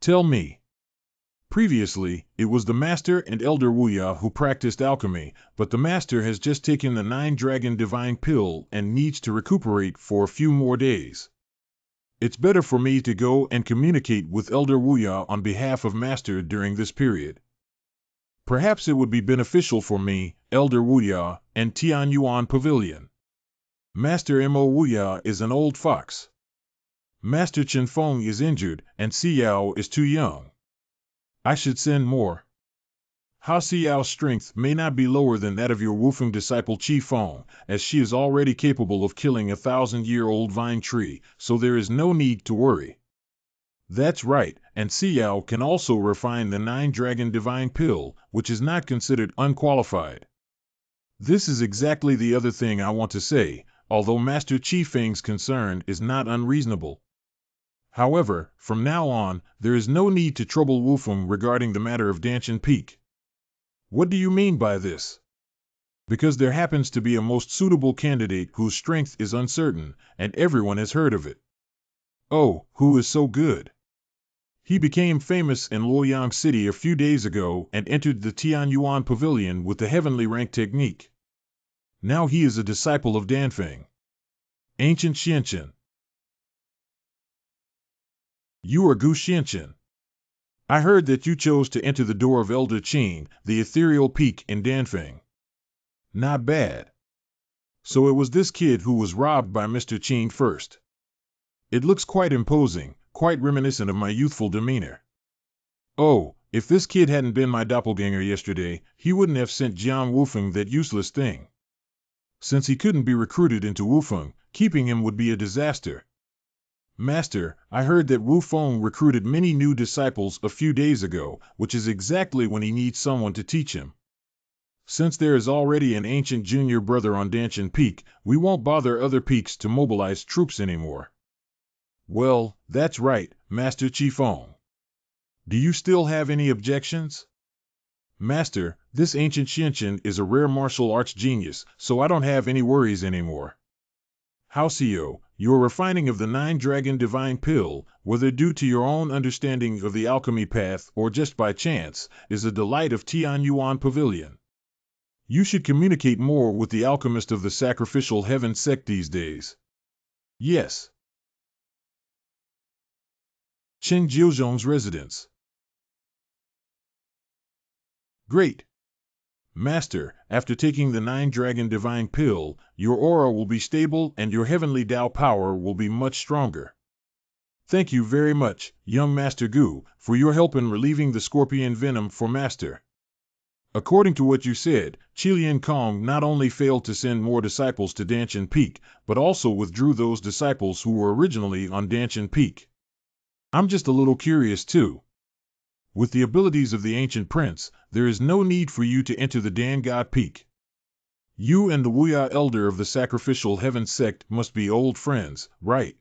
Speaker 1: Tell me. Previously, it was the Master and Elder Wuya who practiced alchemy, but the Master has just taken the 9-dragon divine pill and needs to recuperate for a few more days. It's better for me to go and communicate with Elder Wuya on behalf of Master during this period. Perhaps it would be beneficial for me, Elder Wuya, and Tian Yuan Pavilion. Master Mo Wuya is an old fox. Master Chen Feng is injured, and Xiao is too young. I should send more. Hao Xiao's strength may not be lower than that of your Wufeng disciple Qi Feng, as she is already capable of killing a 1,000-year-old vine tree, so there is no need to worry. That's right, and Xiao can also refine the 9-dragon divine pill, which is not considered unqualified. This is exactly the other thing I want to say, although Master Qi Feng's concern is not unreasonable. However, from now on, there is no need to trouble Wufeng regarding the matter of Danshan Peak. What do you mean by this? Because there happens to be a most suitable candidate whose strength is uncertain, and everyone has heard of it. Oh, who is so good? He became famous in Luoyang City a few days ago and entered the Tian Yuan Pavilion with the heavenly rank technique. Now he is a disciple of Danfeng. Ancient Xianqian. You are Gu Xianqian. I heard that you chose to enter the door of Elder Qing, the ethereal peak in Danfeng. Not bad. So it was this kid who was robbed by Mr. Qing first. It looks quite imposing, quite reminiscent of my youthful demeanor. Oh, if this kid hadn't been my doppelganger yesterday, he wouldn't have sent Jiang Wufeng that useless thing. Since he couldn't be recruited into Wufeng, keeping him would be a disaster. Master, I heard that Wufeng recruited many new disciples a few days ago, which is exactly when he needs someone to teach him. Since there is already an ancient junior brother on Danshan Peak, we won't bother other peaks to mobilize troops anymore. Well, that's right, Master Qi Feng. Do you still have any objections? Master, this ancient Xianqian is a rare martial arts genius, so I don't have any worries anymore. Hao Xiao, your refining of the 9-dragon divine pill, whether due to your own understanding of the alchemy path or just by chance, is a delight of Tian Yuan Pavilion. You should communicate more with the alchemist of the sacrificial heaven sect these days. Yes. Chen Jiuzhong's residence. Great. Master, after taking the 9-dragon divine pill, your aura will be stable and your heavenly Dao power will be much stronger. Thank you very much, young Master Gu, for your help in relieving the scorpion venom for Master. According to what you said, Qilian Kong not only failed to send more disciples to Danshan Peak, but also withdrew those disciples who were originally on Danshan Peak. I'm just a little curious too. With the abilities of the ancient prince, there is no need for you to enter the Dan God Peak. You and the Wuya elder of the sacrificial heaven sect must be old friends, right?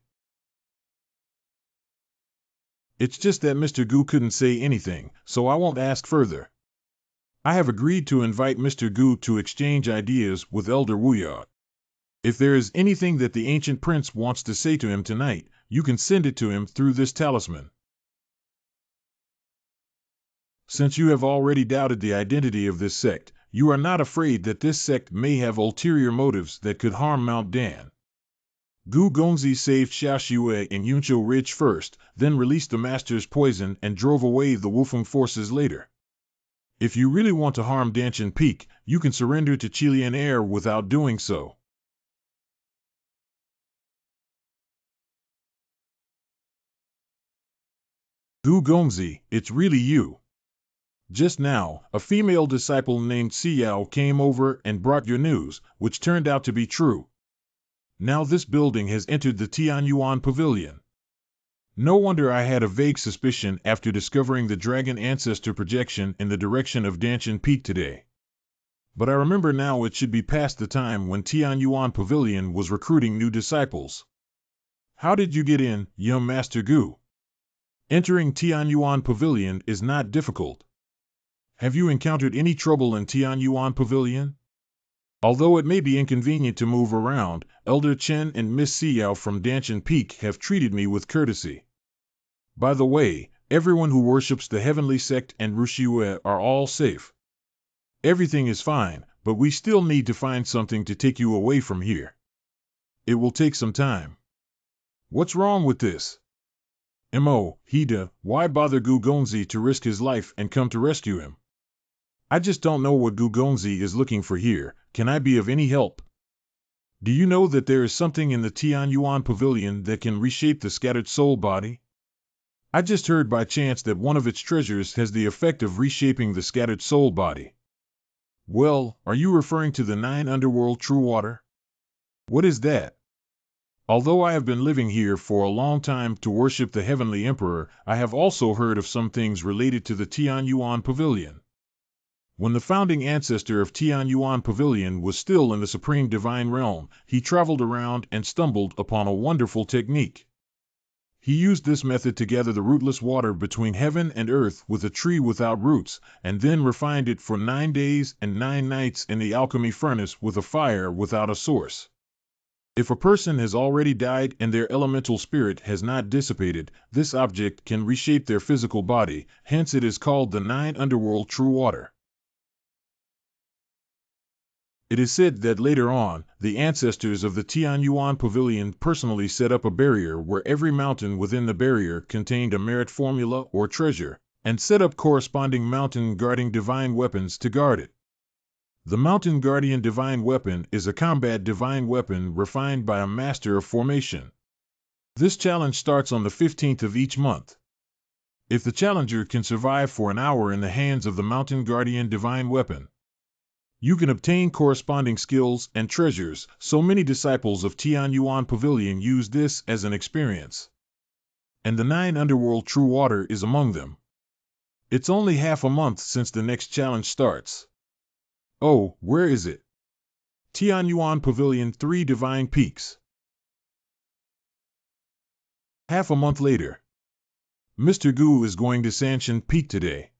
Speaker 1: It's just that Mr. Gu couldn't say anything, so I won't ask further. I have agreed to invite Mr. Gu to exchange ideas with Elder Wuya. If there is anything that the ancient prince wants to say to him tonight, you can send it to him through this talisman. Since you have already doubted the identity of this sect, you are not afraid that this sect may have ulterior motives that could harm Mount Dan. Gu Gongzi saved Xiaoshui and Yunqiu Ridge first, then released the master's poison and drove away the Wufeng forces later. If you really want to harm Danshan Peak, you can surrender to Qilian Air without doing so. Gu Gongzi, it's really you. Just now, a female disciple named Xiao came over and brought your news, which turned out to be true. Now this building has entered the Tian Yuan Pavilion. No wonder I had a vague suspicion after discovering the dragon ancestor projection in the direction of Danshan Peak today. But I remember now it should be past the time when Tian Yuan Pavilion was recruiting new disciples. How did you get in, young Master Gu? Entering Tian Yuan Pavilion is not difficult. Have you encountered any trouble in Tian Yuan Pavilion? Although it may be inconvenient to move around, Elder Chen and Miss Xiao from Danshan Peak have treated me with courtesy. By the way, Everyone who worships the heavenly sect and Wuxue are all safe. Everything is fine, but we still need to find something to take you away from here. It will take some time. What's wrong with this? Hida, why bother Gugonzi to risk his life and come to rescue him? I just don't know what Gugonzi is looking for here. Can I be of any help? Do you know that there is something in the Tian Yuan Pavilion that can reshape the scattered soul body? I just heard by chance that one of its treasures has the effect of reshaping the scattered soul body. Well, are you referring to the 9 underworld true water? What is that? Although I have been living here for a long time to worship the Heavenly Emperor, I have also heard of some things related to the Tian Yuan Pavilion. When the founding ancestor of Tian Yuan Pavilion was still in the Supreme Divine Realm, he traveled around and stumbled upon a wonderful technique. He used this method to gather the rootless water between heaven and earth with a tree without roots, and then refined it for 9 days and 9 nights in the alchemy furnace with a fire without a source. If a person has already died and their elemental spirit has not dissipated, this object can reshape their physical body, hence it is called the 9 underworld true water. It is said that later on, the ancestors of the Tian Yuan Pavilion personally set up a barrier where every mountain within the barrier contained a merit formula or treasure, and set up corresponding mountain guarding divine weapons to guard it. The Mountain Guardian Divine Weapon is a combat divine weapon refined by a master of formation. This challenge starts on the 15th of each month. If the challenger can survive for an hour in the hands of the Mountain Guardian Divine Weapon, you can obtain corresponding skills and treasures. So many disciples of Tian Yuan Pavilion use this as an experience. And the 9 underworld true water is among them. It's only half a month since the next challenge starts. Oh, where is it? Tian Yuan Pavilion 3 Divine Peaks. Half a month later. Mr. Gu is going to Ascension Peak today.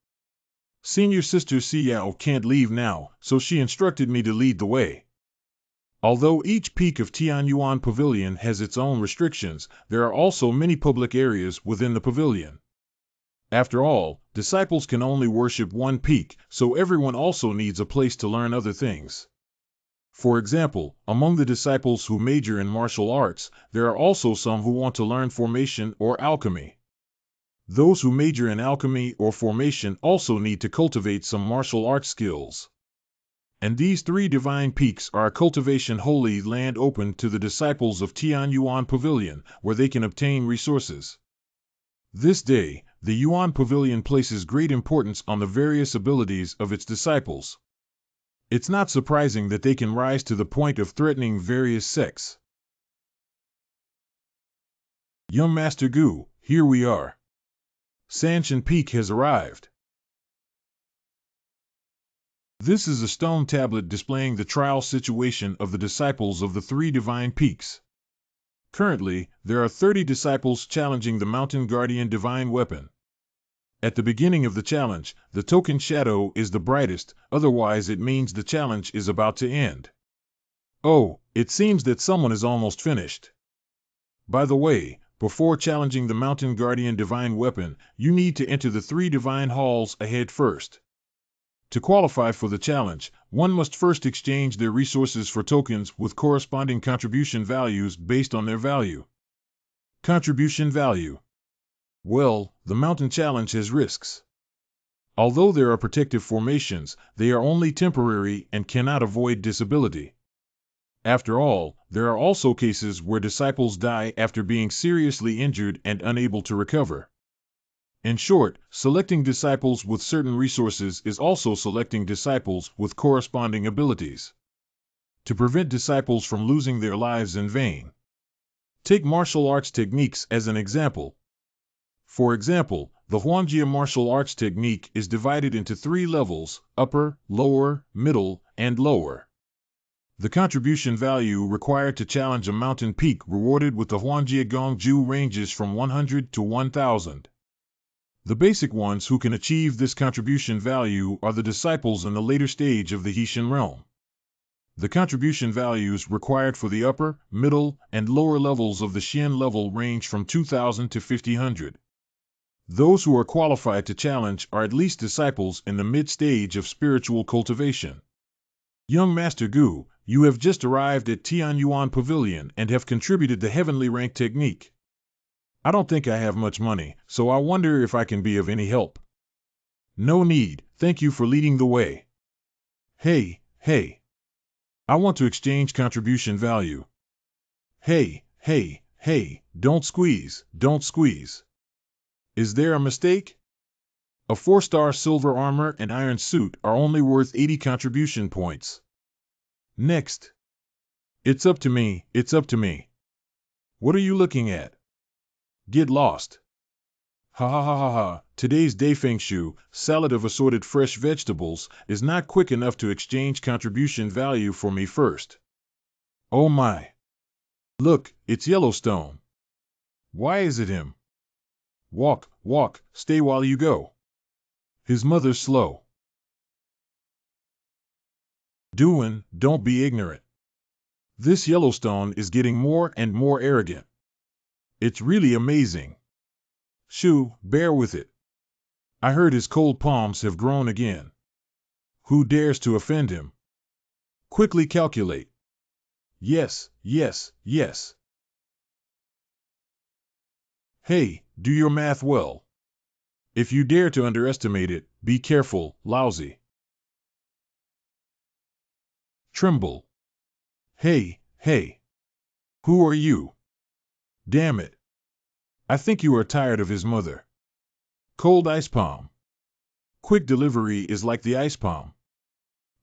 Speaker 1: Senior Sister Xiao can't leave now, so she instructed me to lead the way. Although each peak of Tian Yuan Pavilion has its own restrictions, there are also many public areas within the pavilion. After all, disciples can only worship one peak, so everyone also needs a place to learn other things. For example, among the disciples who major in martial arts, there are also some who want to learn formation or alchemy. Those who major in alchemy or formation also need to cultivate some martial arts skills. And these 3 divine peaks are a cultivation holy land open to the disciples of Tian Yuan Pavilion, where they can obtain resources. This day, the Yuan Pavilion places great importance on the various abilities of its disciples. It's not surprising that they can rise to the point of threatening various sects. Young Master Gu, here we are. Ascension Peak has arrived. This is a stone tablet displaying the trial situation of the disciples of the 3 divine peaks. Currently, there are 30 disciples challenging the Mountain Guardian Divine Weapon. At the beginning of the challenge, the token shadow is the brightest, otherwise it means the challenge is about to end. Oh, it seems that someone is almost finished. By the way, before challenging the Mountain Guardian Divine Weapon, you need to enter the 3 divine halls ahead first. To qualify for the challenge, one must first exchange their resources for tokens with corresponding contribution values based on their value. Contribution value. Well, the mountain challenge has risks. Although there are protective formations, they are only temporary and cannot avoid disability. After all, there are also cases where disciples die after being seriously injured and unable to recover. In short, selecting disciples with certain resources is also selecting disciples with corresponding abilities. To prevent disciples from losing their lives in vain. Take martial arts techniques as an example. For example, the Huangjia martial arts technique is divided into 3 levels: upper, lower, middle, and lower. The contribution value required to challenge a mountain peak rewarded with the Huangjia Gongju ranges from 100 to 1000. The basic ones who can achieve this contribution value are the disciples in the later stage of the Hexian realm. The contribution values required for the upper, middle, and lower levels of the Xian level range from 2000 to 5000. Those who are qualified to challenge are at least disciples in the mid-stage of spiritual cultivation. Young Master Gu, you have just arrived at Tian Yuan Pavilion and have contributed the heavenly rank technique. I don't think I have much money, so I wonder if I can be of any help. No need, thank you for leading the way. Hey, hey. I want to exchange contribution value. Hey, hey, hey, don't squeeze, don't squeeze. Is there a mistake? A 4-star silver armor and iron suit are only worth 80 contribution points. Next. It's up to me, it's up to me. What are you looking at? Get lost. Ha ha ha ha ha, today's Daifeng Shu, salad of assorted fresh vegetables, is not quick enough to exchange contribution value for me first. Oh my. Look, it's Yellowstone. Why is it him? Walk, walk, stay while you go. His mother's slow. Duan, don't be ignorant. This Yellowstone is getting more and more arrogant. It's really amazing. Shu, bear with it. I heard his cold palms have grown again. Who dares to offend him? Quickly calculate. Yes, yes, yes. Hey, do your math well. If you dare to underestimate it, be careful, lousy. Tremble. Hey, hey. Who are you? Damn it. I think you are tired of his mother. Cold ice palm. Quick delivery is like the ice palm.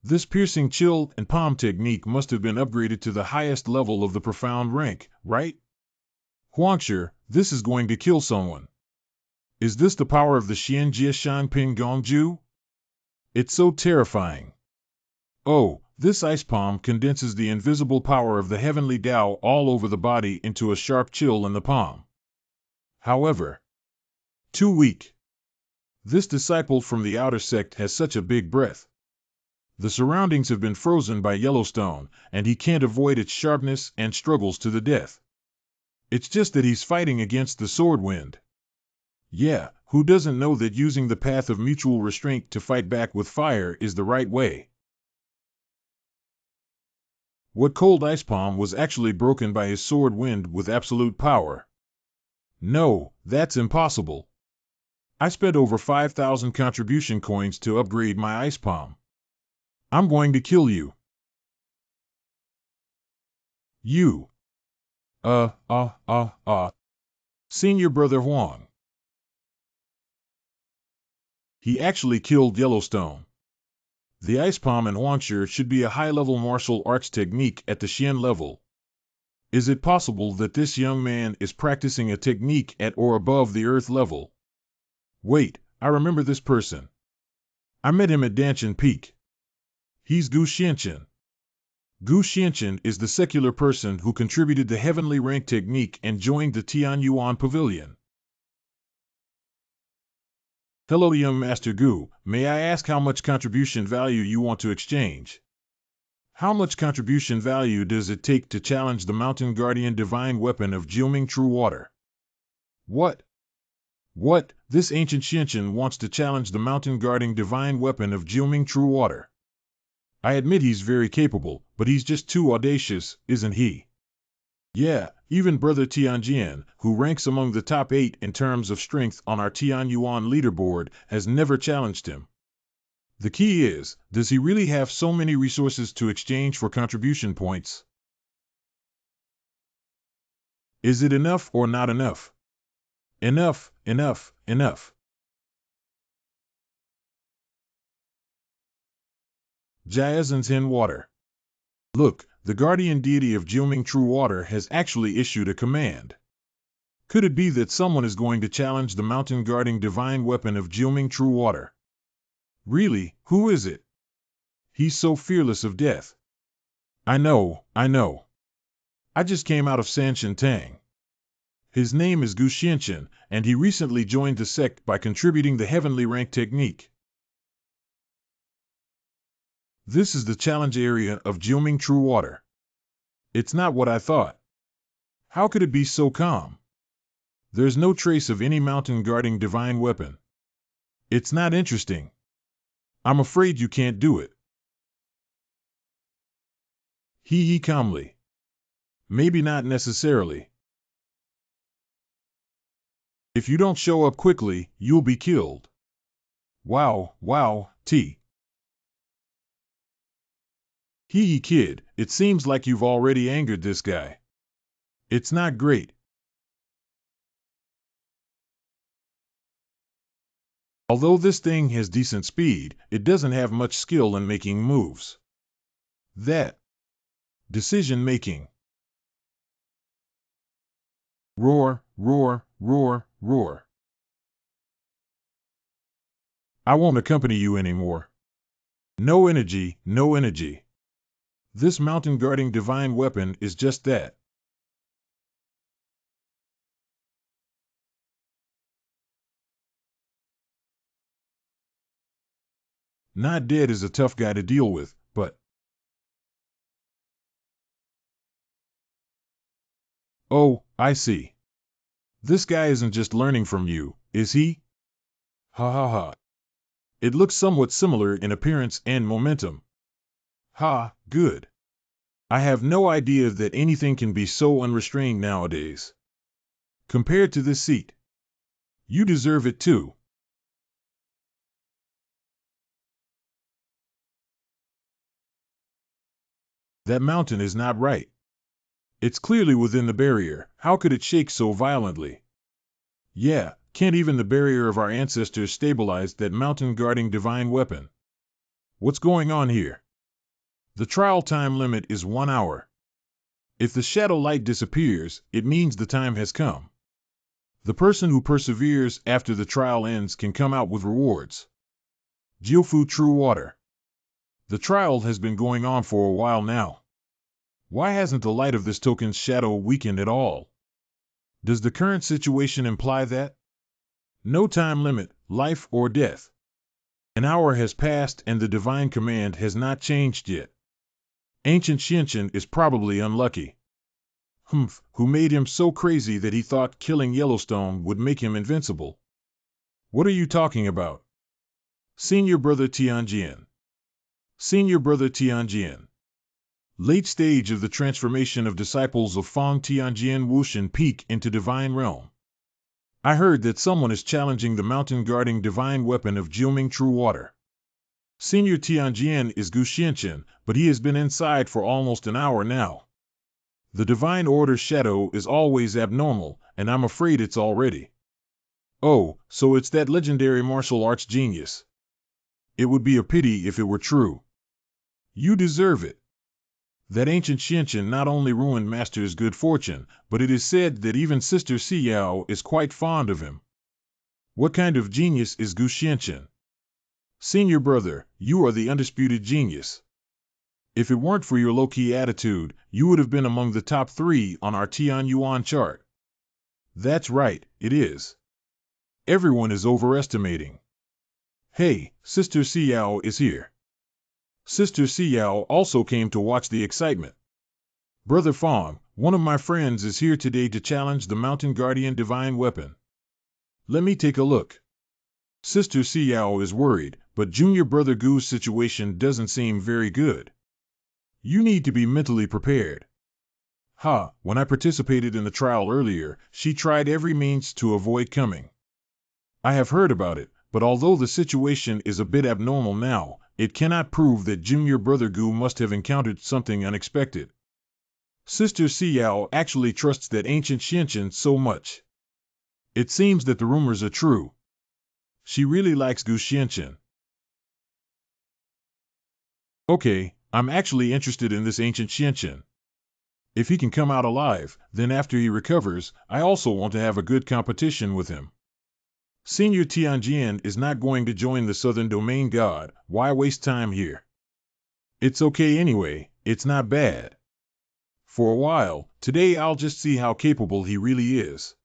Speaker 1: This piercing chill and palm technique must have been upgraded to the highest level of the profound rank, right? Huangshi, this is going to kill someone. Is this the power of the Xian Jia Shangping Gongju? It's so terrifying. Oh, this ice palm condenses the invisible power of the heavenly Tao all over the body into a sharp chill in the palm. However, too weak. This disciple from the outer sect has such a big breath. The surroundings have been frozen by Yellowstone, and he can't avoid its sharpness and struggles to the death. It's just that he's fighting against the sword wind. Yeah, who doesn't know that using the path of mutual restraint to fight back with fire is the right way? What cold ice palm was actually broken by his sword wind with absolute power? No, that's impossible. I spent over 5,000 contribution coins to upgrade my ice palm. I'm going to kill you. You. Senior Brother Huang. He actually killed Yellowstone. The ice palm and Huangshi should be a high-level martial arts technique at the Xian level. Is it possible that this young man is practicing a technique at or above the earth level? Wait, I remember this person. I met him at Danshan Peak. He's Gu Xianchen. Gu Xianchen is the secular person who contributed the heavenly rank technique and joined the Tian Yuan Pavilion. Hello, young Master Gu. May I ask how much contribution value you want to exchange? How much contribution value does it take to challenge the Mountain Guardian divine weapon of Jiuming True Water? What? What? This ancient Xianchen wants to challenge the Mountain Guarding divine weapon of Jiuming True Water. I admit he's very capable, but he's just too audacious, isn't he? Yeah, even Brother Tianjian, who ranks among the top 8 in terms of strength on our Tian Yuan leaderboard, has never challenged him. The key is, does he really have so many resources to exchange for contribution points? Is it enough or not enough? Enough, enough, enough. Jiazhen's Hen Water. Look, the guardian deity of Jiuming True Water has actually issued a command. Could it be that someone is going to challenge the mountain guarding divine weapon of Jiuming True Water? Really, who is it? He's so fearless of death. I know. I just came out of Sanshan Tang. His name is Gu Xianchen, and he recently joined the sect by contributing the heavenly rank technique. This is the challenge area of Jiuming True Water. It's not what I thought. How could it be so calm? There's no trace of any mountain guarding divine weapon. It's not interesting. I'm afraid you can't do it. He calmly. Maybe not necessarily. If you don't show up quickly, you'll be killed. Wow, T. Kid, it seems like you've already angered this guy. It's not great. Although this thing has decent speed, it doesn't have much skill in making moves. That. Decision-making. Roar. I won't accompany you anymore. No energy. This mountain guarding divine weapon is just that. Not dead is a tough guy to deal with, but... Oh, I see. This guy isn't just learning from you, is he? Ha. It looks somewhat similar in appearance and momentum. Ha, good. I have no idea that anything can be so unrestrained nowadays. Compared to this seat. You deserve it too. That mountain is not right. It's clearly within the barrier. How could it shake so violently? Yeah, can't even the barrier of our ancestors stabilize that mountain guarding divine weapon? What's going on here? The trial time limit is 1 hour. If the shadow light disappears, it means the time has come. The person who perseveres after the trial ends can come out with rewards. Jiufu True Water. The trial has been going on for a while now. Why hasn't the light of this token's shadow weakened at all? Does the current situation imply that? No time limit, life or death. An hour has passed and the divine command has not changed yet. Ancient Xianqian is probably unlucky. Who made him so crazy that he thought killing Yellowstone would make him invincible? What are you talking about? Senior Brother Tianjian. Late stage of the transformation of disciples of Fang Tianjian Wushan Peak into divine realm. I heard that someone is challenging the mountain guarding divine weapon of Jiuming True Water. Senior Tianjian is Gu Xianqian, but he has been inside for almost an hour now. The divine order shadow is always abnormal, and I'm afraid it's already. Oh, so it's that legendary martial arts genius. It would be a pity if it were true. You deserve it. That ancient Xianqian not only ruined Master's good fortune, but it is said that even Sister Xiao is quite fond of him. What kind of genius is Gu Xianqian? Senior brother, you are the undisputed genius. If it weren't for your low-key attitude, you would have been among the top 3 on our Tian Yuan chart. That's right, it is. Everyone is overestimating. Hey, Sister Xiao is here. Sister Xiao also came to watch the excitement. Brother Fong, one of my friends is here today to challenge the Mountain Guardian divine weapon. Let me take a look. Sister Xiao is worried, but Junior Brother Gu's situation doesn't seem very good. You need to be mentally prepared. When I participated in the trial earlier, she tried every means to avoid coming. I have heard about it, but although the situation is a bit abnormal now, it cannot prove that Junior Brother Gu must have encountered something unexpected. Sister Xiao actually trusts that ancient Xianqian so much. It seems that the rumors are true. She really likes Gu Xianqian. Okay, I'm actually interested in this ancient Xianqian. If he can come out alive, then after he recovers, I also want to have a good competition with him. Senior Tianjian is not going to join the Southern Domain God. Why waste time here? It's okay anyway, it's not bad. For a while, today I'll just see how capable he really is.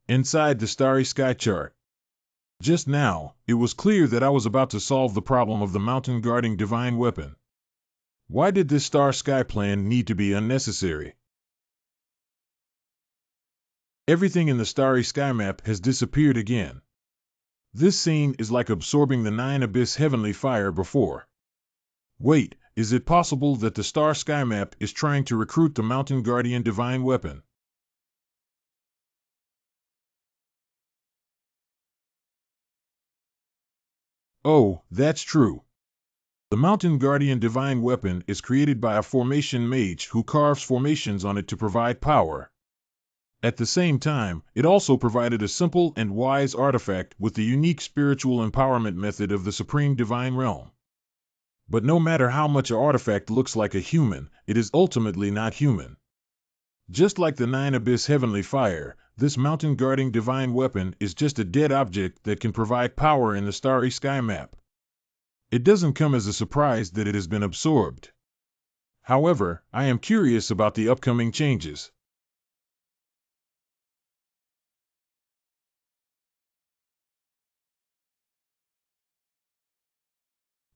Speaker 1: Inside the starry sky chart. Just now, it was clear that I was about to solve the problem of the mountain guarding divine weapon. Why did this star sky plan need to be unnecessary? Everything in the starry sky map has disappeared again. This scene is like absorbing the 9 abyss heavenly fire before. Wait, is it possible that the star sky map is trying to recruit the mountain guardian divine weapon? Oh, that's true. The mountain guardian divine weapon is created by a formation mage who carves formations on it to provide power. At the same time, it also provided a simple and wise artifact with the unique spiritual empowerment method of the supreme divine realm. But no matter how much an artifact looks like a human, it is ultimately not human. Just like the 9 abyss heavenly fire, this mountain guarding divine weapon is just a dead object that can provide power in the starry sky map. It doesn't come as a surprise that it has been absorbed. However, I am curious about the upcoming changes.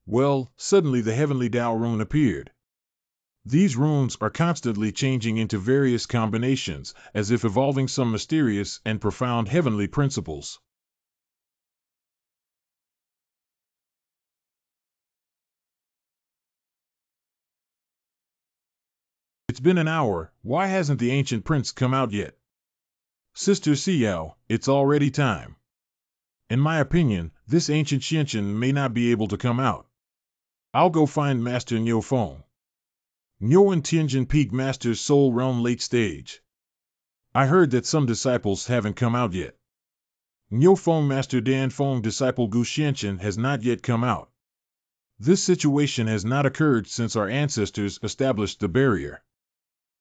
Speaker 1: Well, suddenly the heavenly Tao rune appeared. These runes are constantly changing into various combinations, as if evolving some mysterious and profound heavenly principles. It's been an hour, why hasn't the ancient prince come out yet? Sister Xiao, it's already time. In my opinion, this ancient Xianchen may not be able to come out. I'll go find Master Niu Feng. Niu and Tianjin Peak Master's Soul Realm late stage. I heard that some disciples haven't come out yet. Niu Feng Master Dan Feng disciple Gu Xianchen has not yet come out. This situation has not occurred since our ancestors established the barrier.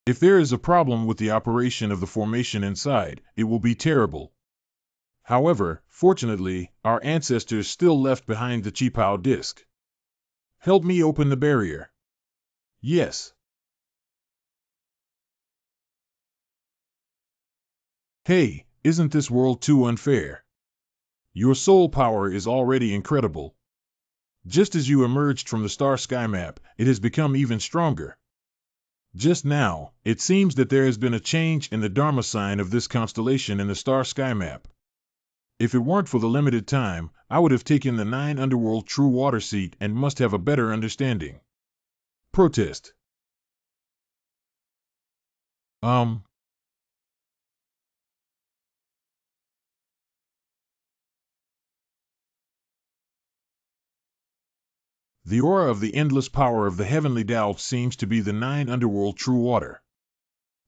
Speaker 1: If there is a problem with the operation of the formation inside, it will be terrible. However, fortunately, our ancestors still left behind the Qipao disc. Help me open the barrier. Yes. Hey, isn't this world too unfair? Your soul power is already incredible. Just as you emerged from the star sky map, it has become even stronger. Just now, it seems that there has been a change in the Dharma sign of this constellation in the star sky map. If it weren't for the limited time, I would have taken the 9 underworld true water seat and must have a better understanding. Protest. The aura of the endless power of the heavenly Tao seems to be the 9 underworld true water.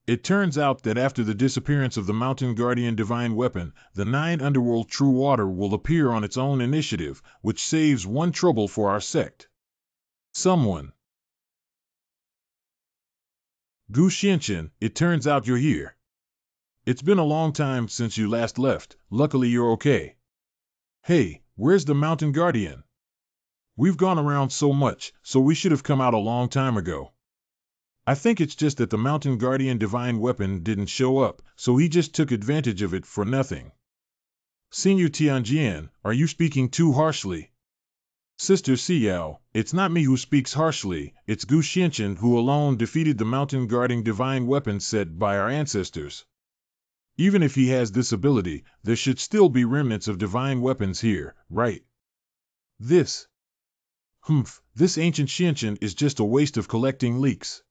Speaker 1: It turns out that after the disappearance of the mountain guardian divine weapon, the 9 underworld true water will appear on its own initiative, which saves one trouble for our sect. Someone. Gu Xianchen, it turns out you're here. It's been a long time since you last left, luckily you're okay. Hey, where's the mountain guardian? We've gone around so much, so we should have come out a long time ago. I think it's just that the mountain guardian divine weapon didn't show up, so he just took advantage of it for nothing. Senior Tianjian, are you speaking too harshly? Sister Xiao, it's not me who speaks harshly, it's Gu Xianchen who alone defeated the mountain guarding divine weapon set by our ancestors. Even if he has this ability, there should still be remnants of divine weapons here, right? This ancient Xianchen is just a waste of collecting leaks.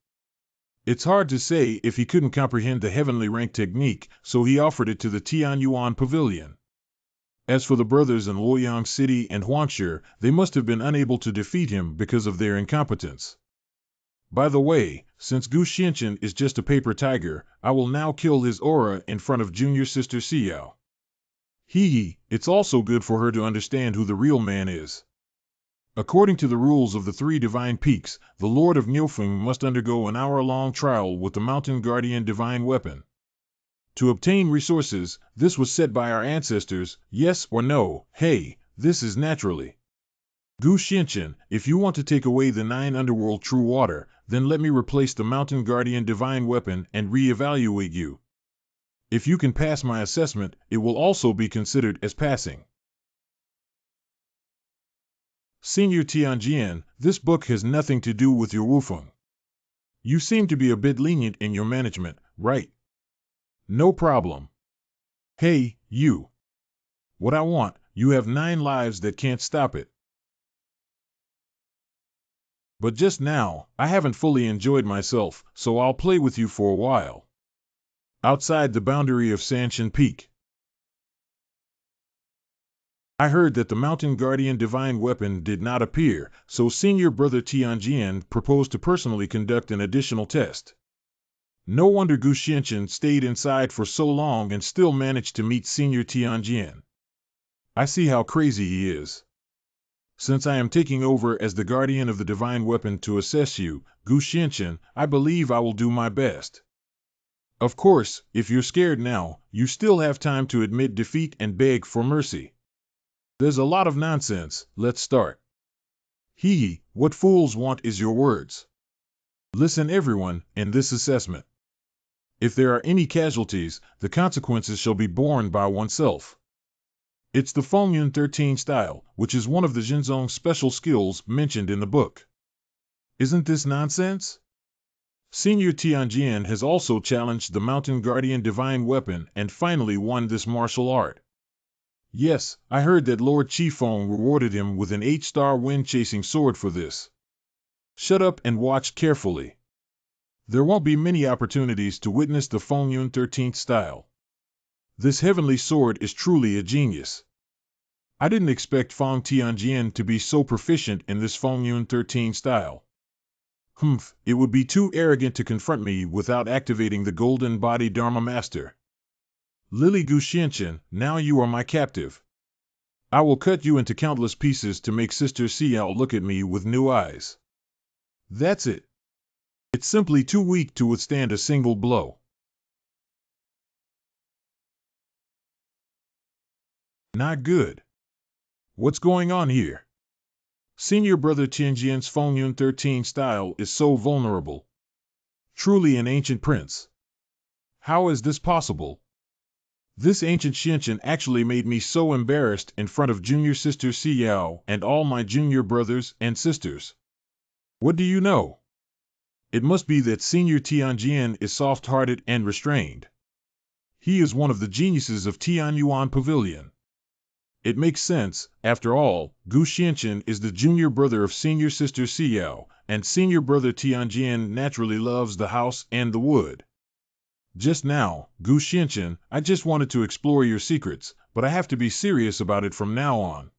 Speaker 1: It's hard to say if he couldn't comprehend the heavenly rank technique, so he offered it to the Tianyuan Pavilion. As for the brothers in Luoyang City and Huangshi, they must have been unable to defeat him because of their incompetence. By the way, since Gu Xianchen is just a paper tiger, I will now kill his aura in front of junior sister Xiao. It's also good for her to understand who the real man is. According to the rules of the 3 divine peaks, the Lord of Nilfeng must undergo an hour-long trial with the mountain guardian divine weapon. To obtain resources, this was set by our ancestors, yes or no, hey, this is naturally. Gu Xianchen, if you want to take away the 9 underworld true water, then let me replace the mountain guardian divine weapon and re-evaluate you. If you can pass my assessment, it will also be considered as passing. Senior Tianjian, this book has nothing to do with your Wufeng. You seem to be a bit lenient in your management, right? No problem. Hey, you. What I want, you have 9 lives that can't stop it. But just now, I haven't fully enjoyed myself, so I'll play with you for a while. Outside the boundary of Ascension Peak. I heard that the Mountain Guardian divine weapon did not appear, so Senior Brother Tianjian proposed to personally conduct an additional test. No wonder Gu Xianchen stayed inside for so long and still managed to meet Senior Tianjian. I see how crazy he is. Since I am taking over as the guardian of the divine weapon to assess you, Gu Xianchen, I believe I will do my best. Of course, if you're scared now, you still have time to admit defeat and beg for mercy. There's a lot of nonsense, let's start. Hee, what fools want is your words. Listen everyone, in this assessment. If there are any casualties, the consequences shall be borne by oneself. It's the Fengyun 13 style, which is one of the Jinzong special skills mentioned in the book. Isn't this nonsense? Senior Tianjian has also challenged the Mountain Guardian divine weapon and finally won this martial art. Yes, I heard that Lord Qifeng rewarded him with an 8-star wind-chasing sword for this. Shut up and watch carefully. There won't be many opportunities to witness the Fengyun 13th style. This heavenly sword is truly a genius. I didn't expect Feng Tianjian to be so proficient in this Fengyun 13 style. It would be too arrogant to confront me without activating the Golden Body Dharma Master. Lily Gu Xianchen, now you are my captive. I will cut you into countless pieces to make Sister Xiao look at me with new eyes. That's it. It's simply too weak to withstand a single blow. Not good. What's going on here? Senior Brother Tianjian's Fengyun 13 style is so vulnerable. Truly an ancient prince. How is this possible? This ancient Xianchen actually made me so embarrassed in front of junior sister Xiao and all my junior brothers and sisters. What do you know? It must be that Senior Tianjian is soft-hearted and restrained. He is one of the geniuses of Tianyuan Pavilion. It makes sense, after all, Gu Xianchen is the junior brother of senior sister Xiao, and senior brother Tianjian naturally loves the house and the wood. Just now, Gu Xianchen, I just wanted to explore your secrets, but I have to be serious about it from now on.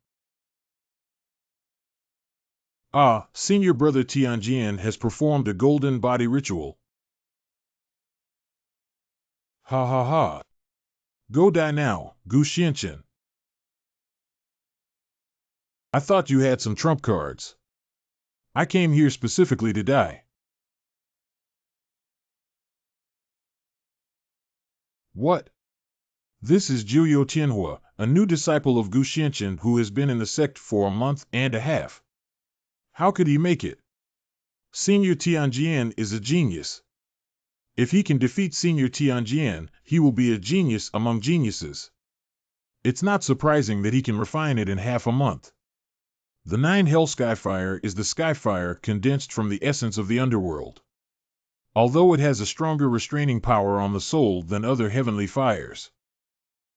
Speaker 1: Senior brother Tianjian has performed a golden body ritual. Ha ha ha. Go die now, Gu Xianchen. I thought you had some trump cards. I came here specifically to die. What? This is Jiuyou Tianhua, a new disciple of Gu Xianchen who has been in the sect for a month and a half. How could he make it? Senior Tianjian is a genius. If he can defeat Senior Tianjian, he will be a genius among geniuses. It's not surprising that he can refine it in half a month. The 9 Hell Skyfire is the Skyfire condensed from the essence of the underworld. Although it has a stronger restraining power on the soul than other heavenly fires.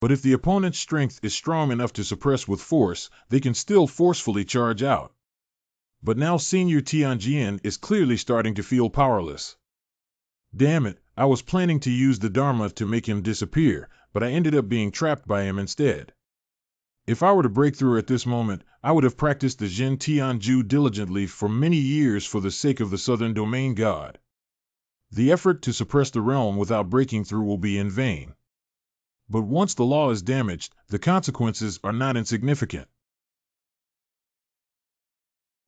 Speaker 1: But if the opponent's strength is strong enough to suppress with force, they can still forcefully charge out. But now Senior Tianjian is clearly starting to feel powerless. Damn it, I was planning to use the Dharma to make him disappear, but I ended up being trapped by him instead. If I were to break through at this moment, I would have practiced the Zhen Tianju diligently for many years for the sake of the Southern Domain God. The effort to suppress the realm without breaking through will be in vain. But once the law is damaged, the consequences are not insignificant.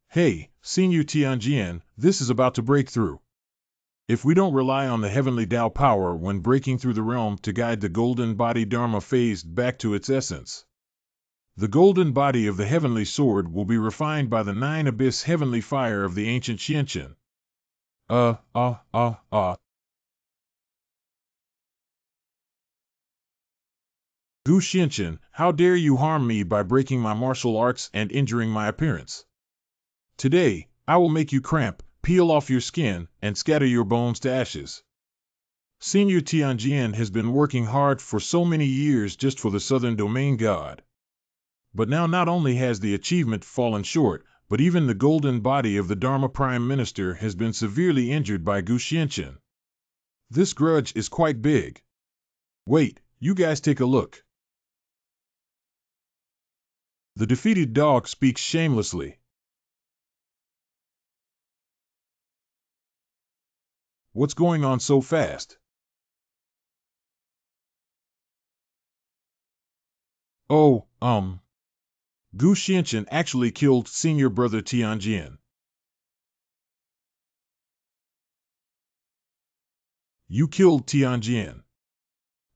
Speaker 1: Hey, Senior Tianjian, this is about to break through. If we don't rely on the heavenly Tao power when breaking through the realm to guide the golden body Dharma phase back to its essence, the golden body of the heavenly sword will be refined by the 9 abyss heavenly fire of the ancient Xianchen. Gu Xianchen, how dare you harm me by breaking my martial arts and injuring my appearance? Today, I will make you cramp, peel off your skin, and scatter your bones to ashes. Senior Tianjian has been working hard for so many years just for the Southern Domain God. But now not only has the achievement fallen short, but even the golden body of the Dharma Prime Minister has been severely injured by Gu Xianchen. This grudge is quite big. Wait, you guys take a look. The defeated dog speaks shamelessly. What's going on so fast? Oh, Gu Xianchen actually killed senior brother Tianjian. You killed Tianjian.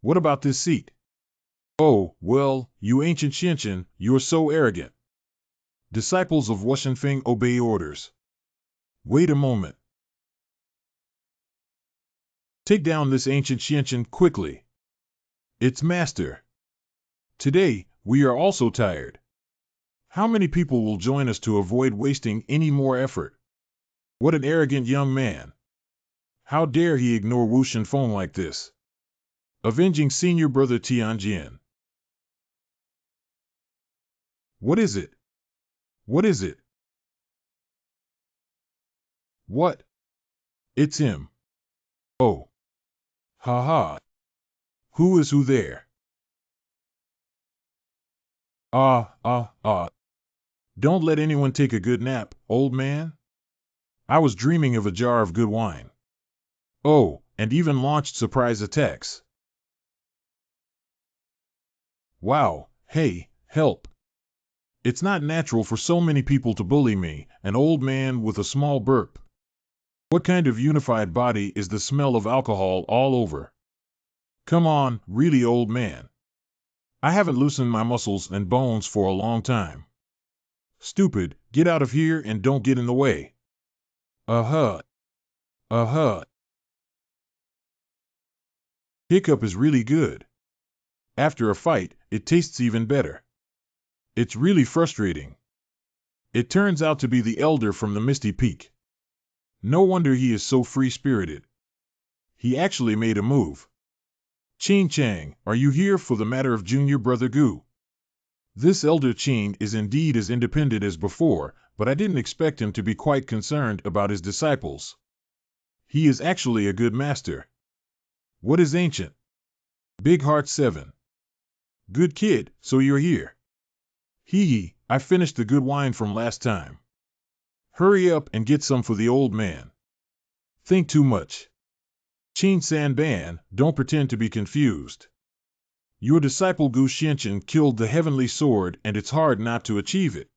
Speaker 1: What about this seat? Oh, well, you ancient Xianchen, you're so arrogant. Disciples of Wuxinfeng obey orders. Wait a moment. Take down this ancient Xianchen quickly. It's master. Today, we are also tired. How many people will join us to avoid wasting any more effort? What an arrogant young man. How dare he ignore Wu Shenfeng like this? Avenging senior brother Tianjian. What is it? What is it? What? It's him. Oh. Ha ha. Who is who there? Don't let anyone take a good nap, old man. I was dreaming of a jar of good wine. Oh, and even launched surprise attacks. Wow, hey, help. It's not natural for so many people to bully me, an old man with a small burp. What kind of unified body is the smell of alcohol all over? Come on, really old man. I haven't loosened my muscles and bones for a long time. Stupid, get out of here and don't get in the way. Uh-huh. Hiccup is really good. After a fight, it tastes even better. It's really frustrating. It turns out to be the elder from the Misty Peak. No wonder he is so free-spirited. He actually made a move. Qin Chang, are you here for the matter of junior brother Gu? This elder Qin is indeed as independent as before, but I didn't expect him to be quite concerned about his disciples. He is actually a good master. What is ancient? Big Heart 7. Good kid, so you're here. Hee, I finished the good wine from last time. Hurry up and get some for the old man. Think too much. Qin San Ban, don't pretend to be confused. Your disciple Gu Xianchen killed the heavenly sword and it's hard not to achieve it.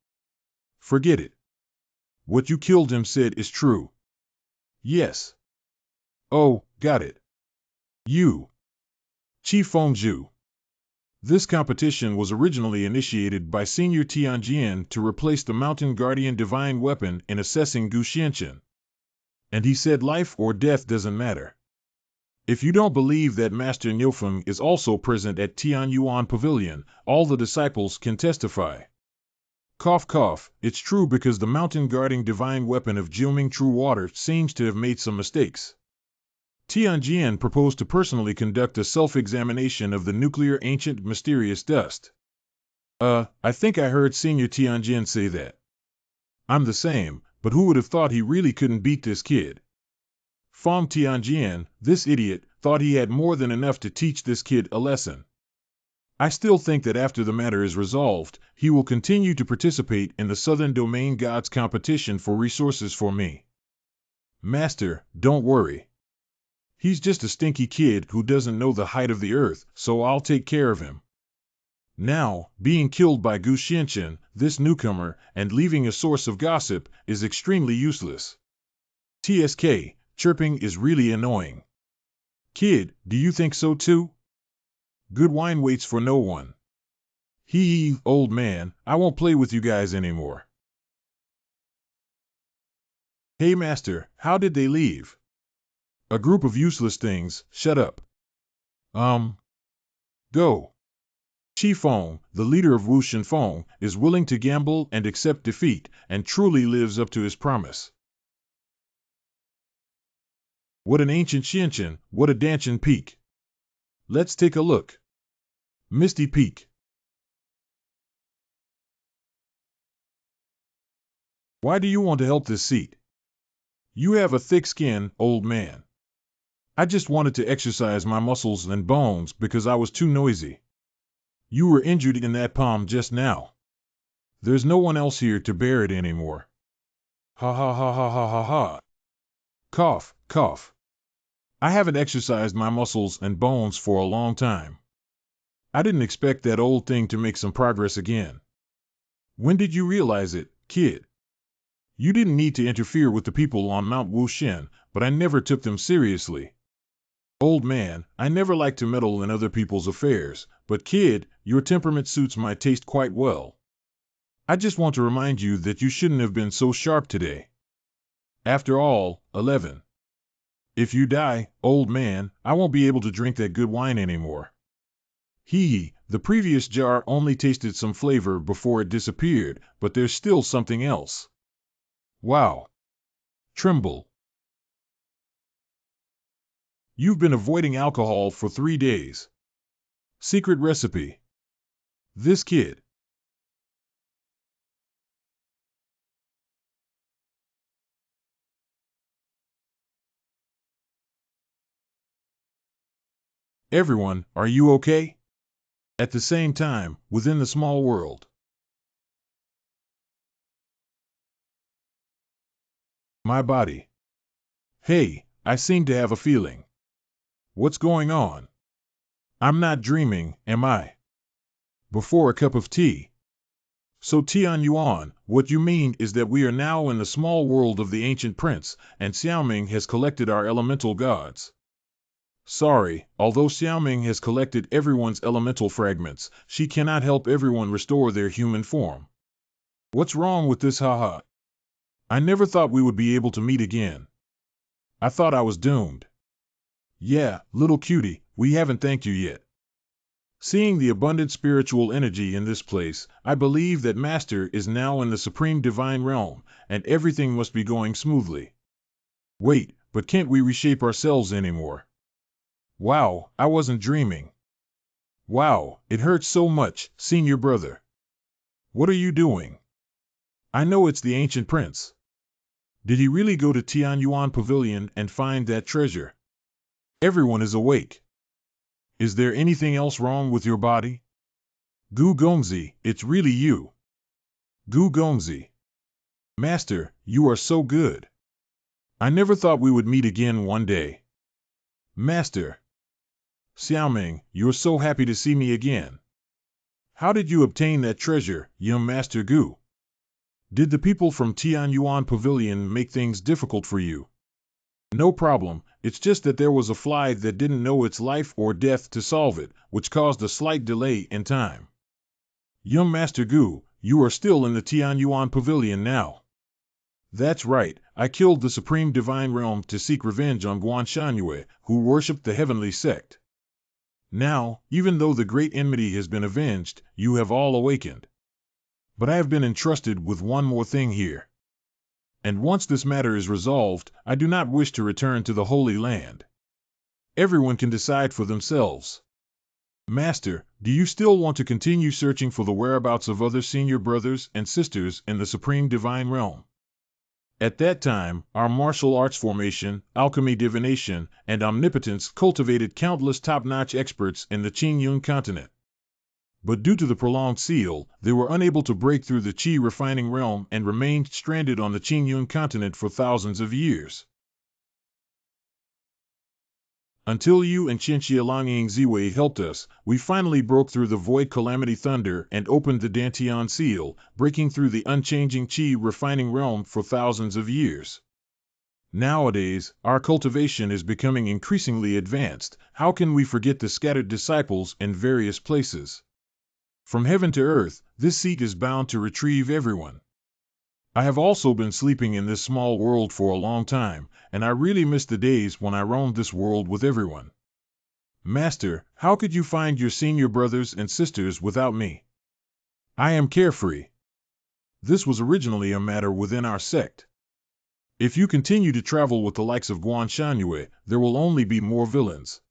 Speaker 1: Forget it. What you killed him said is true. Yes. Oh, got it. You. Qi Fengzhu. This competition was originally initiated by Senior Tianjian to replace the Mountain Guardian Divine Weapon in assessing Gu Xianchen. And he said life or death doesn't matter. If you don't believe that Master Niufeng is also present at Tianyuan Pavilion, all the disciples can testify. Cough cough, it's true because the Mountain Guarding Divine Weapon of Jiuming True Water seems to have made some mistakes. Tianjian proposed to personally conduct a self-examination of the nuclear ancient mysterious dust. I think I heard Senior Tianjian say that. I'm the same, but who would have thought he really couldn't beat this kid? Fong Tianjian, this idiot, thought he had more than enough to teach this kid a lesson. I still think that after the matter is resolved, he will continue to participate in the Southern Domain Gods competition for resources for me. Master, don't worry. He's just a stinky kid who doesn't know the height of the earth, so I'll take care of him. Now, being killed by Gu Xianchen, this newcomer, and leaving a source of gossip, is extremely useless. TSK, chirping is really annoying. Kid, do you think so too? Good wine waits for no one. Hee, old man, I won't play with you guys anymore. Hey master, how did they leave? A group of useless things, shut up. Go. Qi Feng, the leader of Wu Shenfeng, is willing to gamble and accept defeat, and truly lives up to his promise. What an ancient Xianqian, what a Dancian peak. Let's take a look. Misty Peak. Why do you want to help this seat? You have a thick skin, old man. I just wanted to exercise my muscles and bones because I was too noisy. You were injured in that palm just now. There's no one else here to bear it anymore. Ha ha ha ha ha ha ha. Cough, cough. I haven't exercised my muscles and bones for a long time. I didn't expect that old thing to make some progress again. When did you realize it, kid? You didn't need to interfere with the people on Mount Wushen, but I never took them seriously. Old man, I never like to meddle in other people's affairs, but kid, your temperament suits my taste quite well. I just want to remind you that you shouldn't have been so sharp today. After all, 11. If you die, old man, I won't be able to drink that good wine anymore. Hee, the previous jar only tasted some flavor before it disappeared, but there's still something else. Wow. Tremble. You've been avoiding alcohol for 3 days. Secret recipe. This kid. Everyone, are you okay? At the same time, within the small world. My body. Hey, I seem to have a feeling. What's going on? I'm not dreaming, am I? Before a cup of tea. So Tian Yuan, what you mean is that we are now in the small world of the ancient prince, and Xiaoming has collected our elemental gods. Sorry, although Xiaoming has collected everyone's elemental fragments, she cannot help everyone restore their human form. What's wrong with this haha? I never thought we would be able to meet again. I thought I was doomed. Yeah, little cutie, we haven't thanked you yet. Seeing the abundant spiritual energy in this place, I believe that Master is now in the supreme divine realm, and everything must be going smoothly. Wait, but can't we reshape ourselves anymore? Wow, I wasn't dreaming. Wow, it hurts so much, senior brother. What are you doing? I know it's the ancient prince. Did he really go to Tianyuan Pavilion and find that treasure? Everyone is awake. Is there anything else wrong with your body? Gu Gongzi, it's really you. Gu Gongzi. Master, you are so good. I never thought we would meet again one day. Master. Xiaoming, you're so happy to see me again. How did you obtain that treasure, young Master Gu? Did the people from Tianyuan Pavilion make things difficult for you? No problem, it's just that there was a fly that didn't know its life or death to solve it, which caused a slight delay in time. Young Master Gu, you are still in the Tianyuan Pavilion now. That's right, I killed the Supreme Divine Realm to seek revenge on Guanshangyue, who worshipped the Heavenly Sect. Now, even though the great enmity has been avenged, you have all awakened. But I have been entrusted with one more thing here. And once this matter is resolved, I do not wish to return to the Holy Land. Everyone can decide for themselves. Master, do you still want to continue searching for the whereabouts of other senior brothers and sisters in the Supreme Divine Realm? At that time, our martial arts formation, alchemy divination, and omnipotence cultivated countless top-notch experts in the Qingyun continent. But due to the prolonged seal, they were unable to break through the Qi refining realm and remained stranded on the Qingyun continent for thousands of years. Until you and Qianxia Longying Ziwei helped us, we finally broke through the Void Calamity Thunder and opened the Dantian seal, breaking through the unchanging Qi refining realm for thousands of years. Nowadays, our cultivation is becoming increasingly advanced. How can we forget the scattered disciples in various places? From heaven to earth, this seat is bound to retrieve everyone. I have also been sleeping in this small world for a long time, and I really miss the days when I roamed this world with everyone. Master, how could you find your senior brothers and sisters without me? I am carefree. This was originally a matter within our sect. If you continue to travel with the likes of Guan Shangyue, there will only be more villains.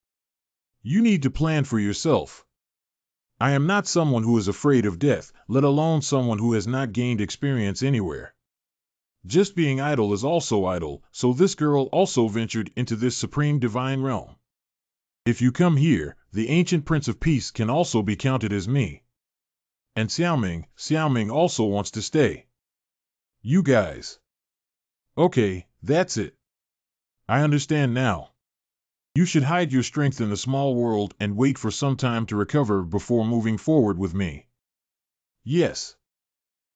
Speaker 1: You need to plan for yourself. I am not someone who is afraid of death, let alone someone who has not gained experience anywhere. Just being idle is also idle, so this girl also ventured into this supreme divine realm. If you come here, the ancient Prince of Peace can also be counted as me. And Xiaoming also wants to stay. You guys. Okay, that's it. I understand now. You should hide your strength in the small world and wait for some time to recover before moving forward with me. Yes.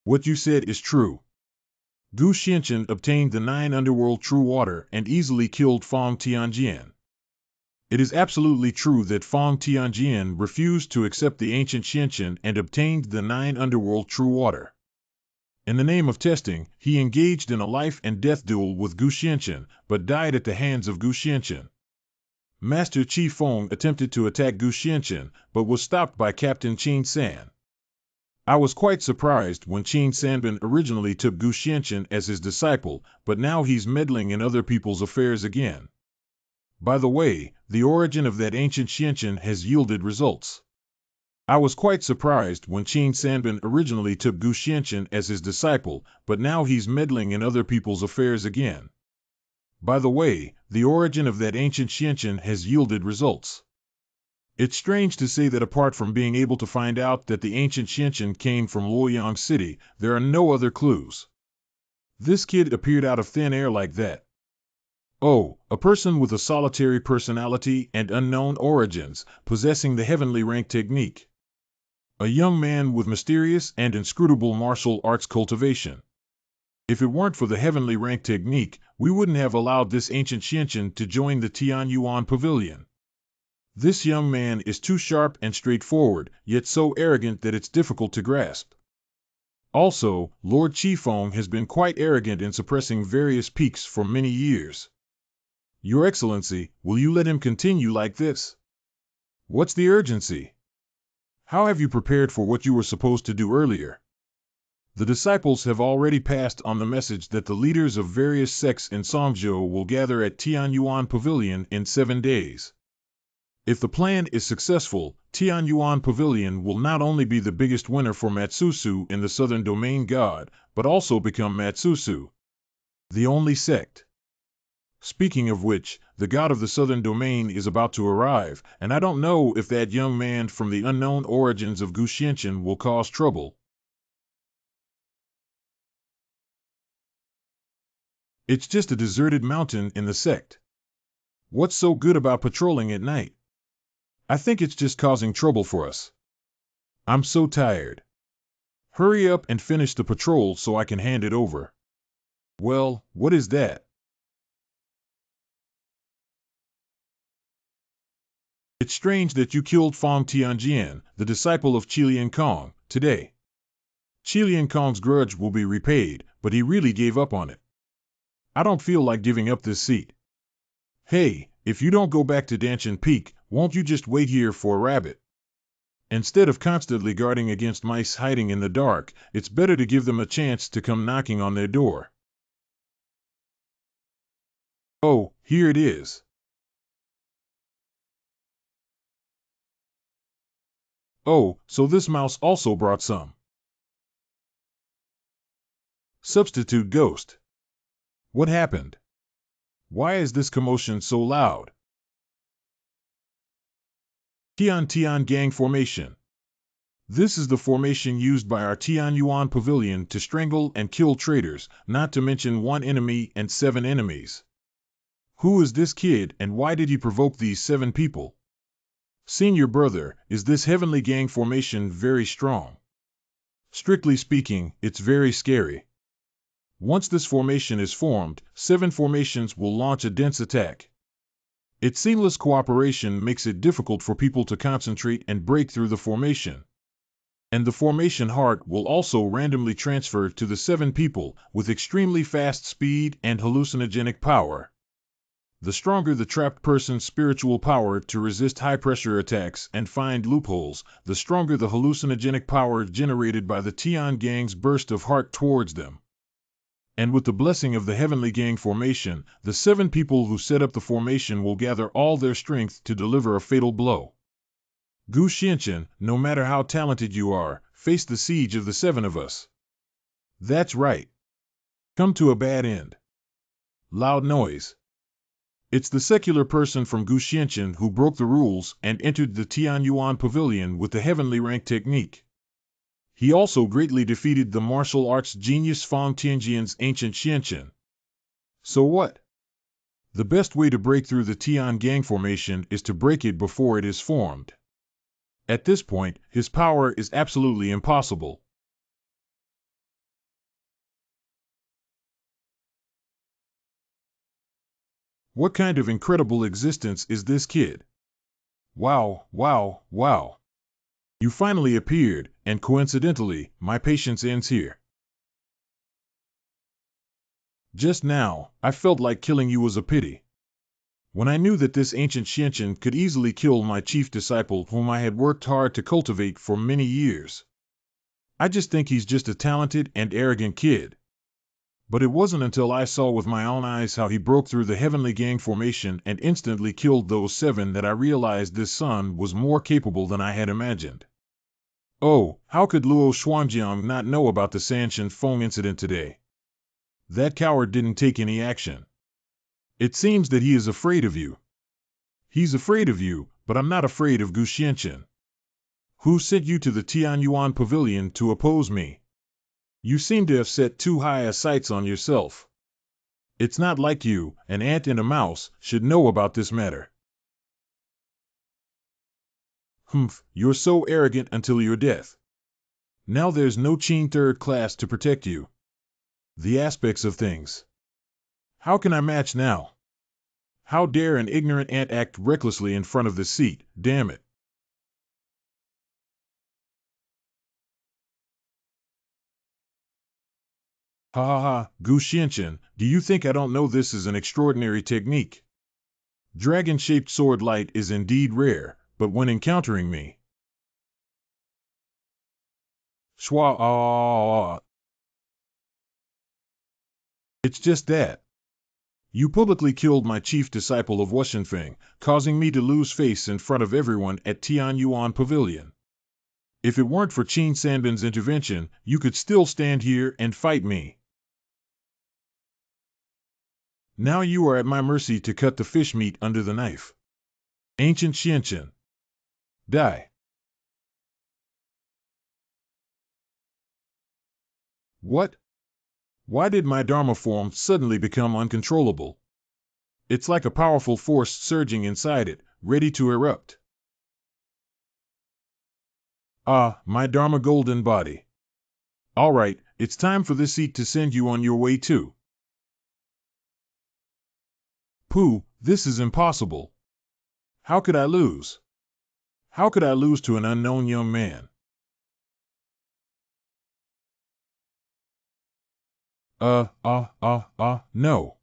Speaker 1: What you said is true. Gu Xianchen obtained the 9 underworld true water and easily killed Fong Tianjian. It is absolutely true that Fong Tianjian refused to accept the ancient Xianchen and obtained the 9 underworld true water. In the name of testing, he engaged in a life and death duel with Gu Xianchen, but died at the hands of Gu Xianchen. Master Qi Feng attempted to attack Gu Xianchen, but was stopped by Captain Qin San. I was quite surprised when Qin Sanbin originally took Gu Xianchen as his disciple, but now he's meddling in other people's affairs again. By the way, the origin of that ancient Xianchen has yielded results. I was quite surprised when Qin Sanbin originally took Gu Xianchen as his disciple, but now he's meddling in other people's affairs again. By the way, the origin of that ancient Xianchen has yielded results. It's strange to say that apart from being able to find out that the ancient Xianchen came from Luoyang City, there are no other clues. This kid appeared out of thin air like that. Oh, a person with a solitary personality and unknown origins, possessing the heavenly rank technique. A young man with mysterious and inscrutable martial arts cultivation. If it weren't for the heavenly rank technique, we wouldn't have allowed this ancient Xianchen to join the Tian Yuan Pavilion. This young man is too sharp and straightforward, yet so arrogant that it's difficult to grasp. Also, Lord Qifeng has been quite arrogant in suppressing various peaks for many years. Your Excellency, will you let him continue like this? What's the urgency? How have you prepared for what you were supposed to do earlier? The disciples have already passed on the message that the leaders of various sects in Songzhou will gather at Tianyuan Pavilion in 7 days. If the plan is successful, Tianyuan Pavilion will not only be the biggest winner for Matsusu in the Southern Domain God, but also become Matsusu, the only sect. Speaking of which, the god of the Southern Domain is about to arrive, and I don't know if that young man from the unknown origins of Gu Xianchen will cause trouble. It's just a deserted mountain in the sect. What's so good about patrolling at night? I think it's just causing trouble for us. I'm so tired. Hurry up and finish the patrol so I can hand it over. Well, what is that? It's strange that you killed Fong Tianjian, the disciple of Qilian Kong, today. Qilian Kong's grudge will be repaid, but he really gave up on it. I don't feel like giving up this seat. Hey, if you don't go back to Danshan Peak, won't you just wait here for a rabbit? Instead of constantly guarding against mice hiding in the dark, it's better to give them a chance to come knocking on their door. Oh, here it is. Oh, so this mouse also brought some. Substitute ghost. What happened? Why is this commotion so loud? Tian Gang Formation. This is the formation used by our Tianyuan Pavilion to strangle and kill traitors, not to mention 1 enemy and 7 enemies. Who is this kid and why did he provoke these 7 people? Senior brother, is this heavenly gang formation very strong? Strictly speaking, it's very scary. Once this formation is formed, 7 formations will launch a dense attack. Its seamless cooperation makes it difficult for people to concentrate and break through the formation. And the formation heart will also randomly transfer to the 7 people with extremely fast speed and hallucinogenic power. The stronger the trapped person's spiritual power to resist high-pressure attacks and find loopholes, the stronger the hallucinogenic power generated by the Tian gang's burst of heart towards them. And with the blessing of the Heavenly Gang formation, the 7 people who set up the formation will gather all their strength to deliver a fatal blow. Gu Xianqian, no matter how talented you are, face the siege of the 7 of us. That's right. Come to a bad end. Loud noise. It's the secular person from Gu Xianqian who broke the rules and entered the Tianyuan pavilion with the heavenly rank technique. He also greatly defeated the martial arts genius Fang Tianjian's ancient Xianqian. So what? The best way to break through the Tian gang formation is to break it before it is formed. At this point, his power is absolutely impossible. What kind of incredible existence is this kid? Wow, wow, wow. You finally appeared, and coincidentally, my patience ends here. Just now, I felt like killing you was a pity. When I knew that this ancient Xianqian could easily kill my chief disciple whom I had worked hard to cultivate for many years. I just think he's just a talented and arrogant kid. But it wasn't until I saw with my own eyes how he broke through the heavenly gang formation and instantly killed those 7 that I realized this son was more capable than I had imagined. Oh, how could Luo Xuanjiang not know about the Sanshan Feng incident today? That coward didn't take any action. It seems that he is afraid of you. He's afraid of you, but I'm not afraid of Gu Xianqian. Who sent you to the Tianyuan pavilion to oppose me? You seem to have set too high a sights on yourself. It's not like you, an ant and a mouse, should know about this matter. Humph, you're so arrogant until your death. Now there's no Qin third class to protect you. The aspects of things. How can I match now? How dare an ignorant ant act recklessly in front of the seat, damn it. Ha ha ha, Gu Xianqian, do you think I don't know this is an extraordinary technique? Dragon-shaped sword light is indeed rare, but when encountering me... Shwa. It's just that. You publicly killed my chief disciple of Wushanfeng, causing me to lose face in front of everyone at Tianyuan Pavilion. If it weren't for Qin Sanbin's intervention, you could still stand here and fight me. Now you are at my mercy to cut the fish meat under the knife. Ancient Xianqian. Die. What? Why did my Dharma form suddenly become uncontrollable? It's like a powerful force surging inside it, ready to erupt. Ah, my Dharma golden body. All right, it's time for this seat to send you on your way too. Pooh, this is impossible. How could I lose? How could I lose to an unknown young man? No.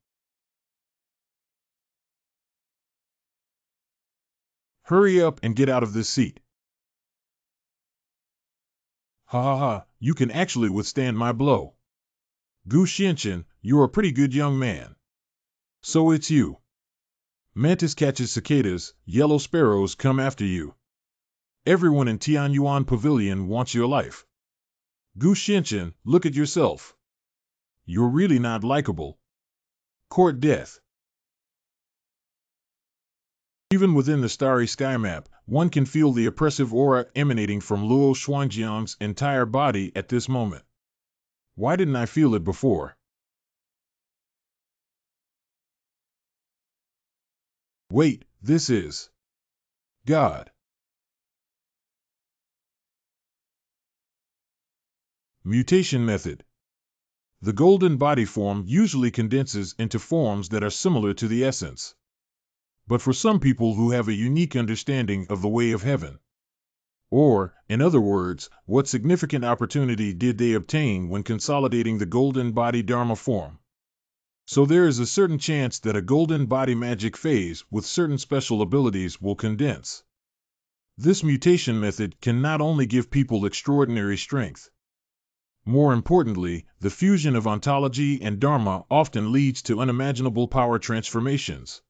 Speaker 1: Hurry up and get out of this seat. Ha ha ha, you can actually withstand my blow. Gu Xianqian, you're a pretty good young man. So it's you. Mantis catches cicadas, yellow sparrows come after you. Everyone in Tianyuan Pavilion wants your life. Gu Xianqian, look at yourself. You're really not likable. Court death. Even within the starry sky map, one can feel the oppressive aura emanating from Luo Xuanjiang's entire body at this moment. Why didn't I feel it before? Wait, this is... God. Mutation method. The golden body form usually condenses into forms that are similar to the essence. But for some people who have a unique understanding of the way of heaven. Or, in other words, what significant opportunity did they obtain when consolidating the golden body Dharma form? So there is a certain chance that a golden body magic phase with certain special abilities will condense. This mutation method can not only give people extraordinary strength. More importantly, the fusion of ontology and dharma often leads to unimaginable power transformations.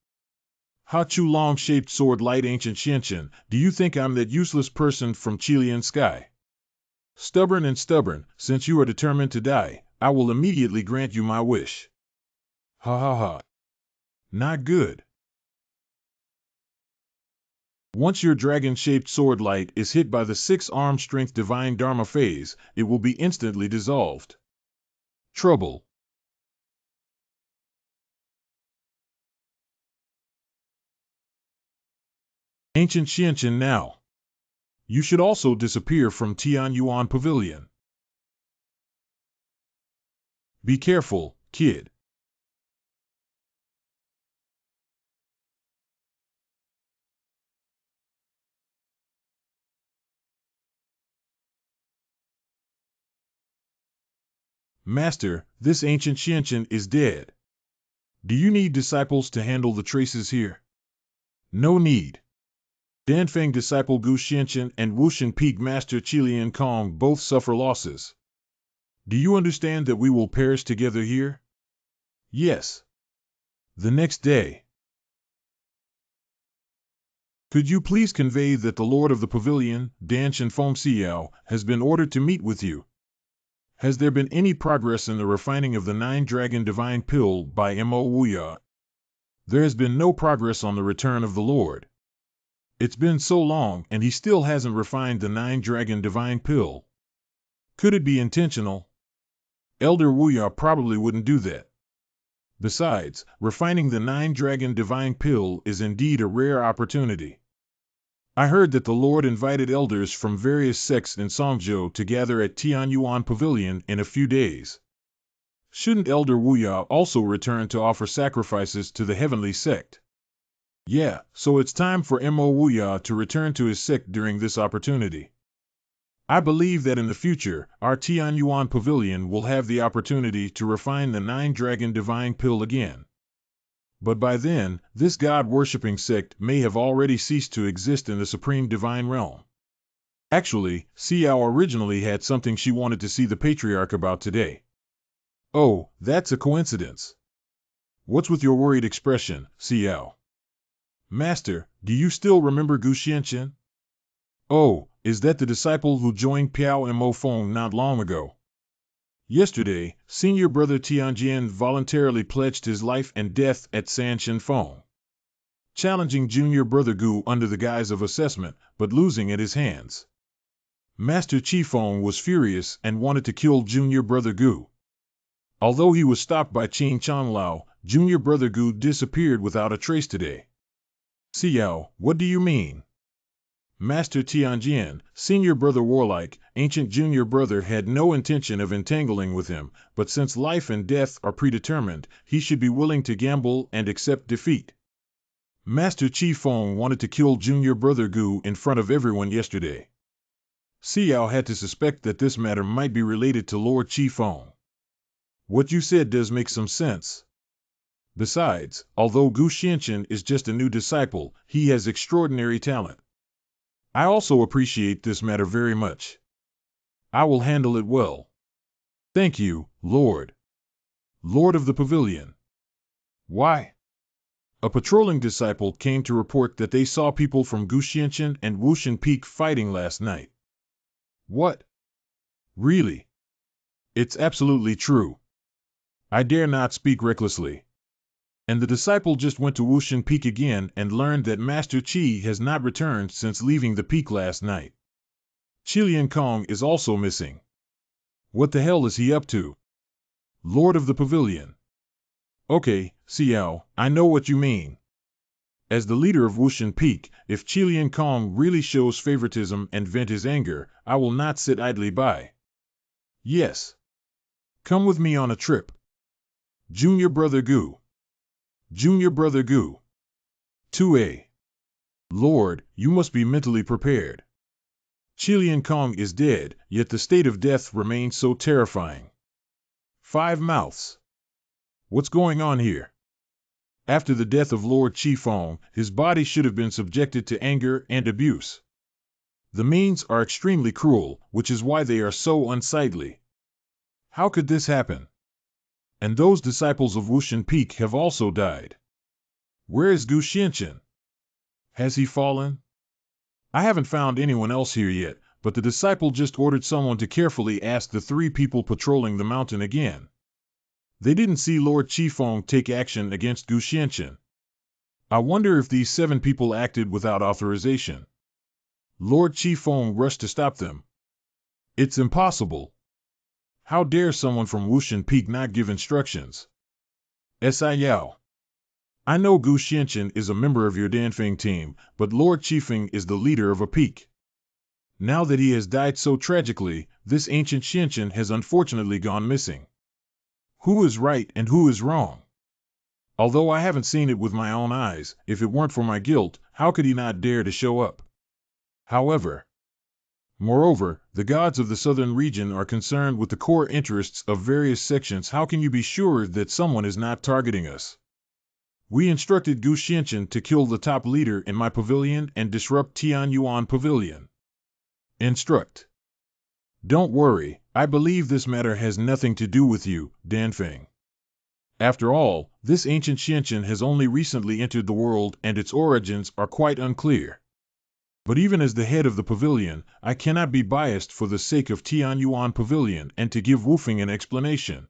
Speaker 1: Ha Chu long-shaped sword light ancient Xianqian, do you think I'm that useless person from Chilean sky? Stubborn and stubborn, since you are determined to die, I will immediately grant you my wish. Ha ha ha. Not good. Once your dragon-shaped sword light is hit by the 6-arm strength divine dharma phase, it will be instantly dissolved. Trouble. Ancient Xianqian now. You should also disappear from Tian Yuan Pavilion. Be careful, kid. Master, this ancient Xianqian is dead. Do you need disciples to handle the traces here? No need. Danfeng disciple Gu Xianqian and Wushan Peak Master Qilian Kong both suffer losses. Do you understand that we will perish together here? Yes. The next day. Could you please convey that the Lord of the Pavilion, Dan Shenfeng Xiao, has been ordered to meet with you? Has there been any progress in the refining of the 9-Dragon Divine Pill by MANHWA? There has been no progress on the return of the Lord. It's been so long and he still hasn't refined the 9-Dragon Divine Pill. Could it be intentional? Elder Wuya probably wouldn't do that. Besides, refining the 9-Dragon Divine Pill is indeed a rare opportunity. I heard that the Lord invited elders from various sects in Songzhou to gather at Tianyuan Pavilion in a few days. Shouldn't Elder Wuya also return to offer sacrifices to the heavenly sect? Yeah, so it's time for Mo Wuya to return to his sect during this opportunity. I believe that in the future, our Tianyuan Pavilion will have the opportunity to refine the 9-Dragon Divine Pill again. But by then, this God-worshipping sect may have already ceased to exist in the Supreme Divine Realm. Actually, Xiao originally had something she wanted to see the Patriarch about today. Oh, that's a coincidence. What's with your worried expression, Xiao? Master, do you still remember Gu Xianqian? Oh, is that the disciple who joined Piao Mo Feng not long ago? Yesterday, senior brother Tianjian voluntarily pledged his life and death at San Shenfeng, challenging junior brother Gu under the guise of assessment, but losing at his hands. Master Qifeng was furious and wanted to kill junior brother Gu. Although he was stopped by Qin Changlao, junior brother Gu disappeared without a trace today. Xiao, what do you mean? Master Tianjian, senior brother warlike, ancient junior brother had no intention of entangling with him, but since life and death are predetermined, he should be willing to gamble and accept defeat. Master Qifeng wanted to kill junior brother Gu in front of everyone yesterday. Xiao had to suspect that this matter might be related to Lord Qifeng. What you said does make some sense. Besides, although Gu Xianqian is just a new disciple, he has extraordinary talent. I also appreciate this matter very much. I will handle it well. Thank you, Lord. Lord of the Pavilion. Why? A patrolling disciple came to report that they saw people from Gu Xianqian and Wushan Peak fighting last night. What? Really? It's absolutely true. I dare not speak recklessly. And the disciple just went to Wushan Peak again and learned that Master Qi has not returned since leaving the peak last night. Qilian Kong is also missing. What the hell is he up to? Lord of the Pavilion. Okay, Xiao, I know what you mean. As the leader of Wushan Peak, if Qilian Kong really shows favoritism and vent his anger, I will not sit idly by. Yes. Come with me on a trip. Junior Brother Gu. Junior Brother Gu. 2A. Lord, you must be mentally prepared. Qilian Kong is dead, yet the state of death remains so terrifying. 5 mouths. What's going on here? After the death of Lord Qifeng, his body should have been subjected to anger and abuse. The means are extremely cruel, which is why they are so unsightly. How could this happen? And those disciples of Wushan Peak have also died. Where is Gu Xianqian? Has he fallen? I haven't found anyone else here yet, but the disciple just ordered someone to carefully ask the 3 people patrolling the mountain again. They didn't see Lord Qifeng take action against Gu Xianqian. I wonder if these 7 people acted without authorization. Lord Qifeng rushed to stop them. It's impossible. How dare someone from Wushan Peak not give instructions? Xiao. I know Gu Xianqian is a member of your Danfeng team, but Lord Qifeng is the leader of a peak. Now that he has died so tragically, this ancient Xianqian has unfortunately gone missing. Who is right and who is wrong? Although I haven't seen it with my own eyes, if it weren't for my guilt, how could he not dare to show up? Moreover, the gods of the southern region are concerned with the core interests of various sections. How can you be sure that someone is not targeting us? We instructed Gu Xianqian to kill the top leader in my pavilion and disrupt Tian Yuan pavilion. Instruct. Don't worry, I believe this matter has nothing to do with you, Danfeng. After all, this ancient Xianqian has only recently entered the world and its origins are quite unclear. But even as the head of the pavilion, I cannot be biased for the sake of Tian Yuan pavilion and to give Wufeng an explanation.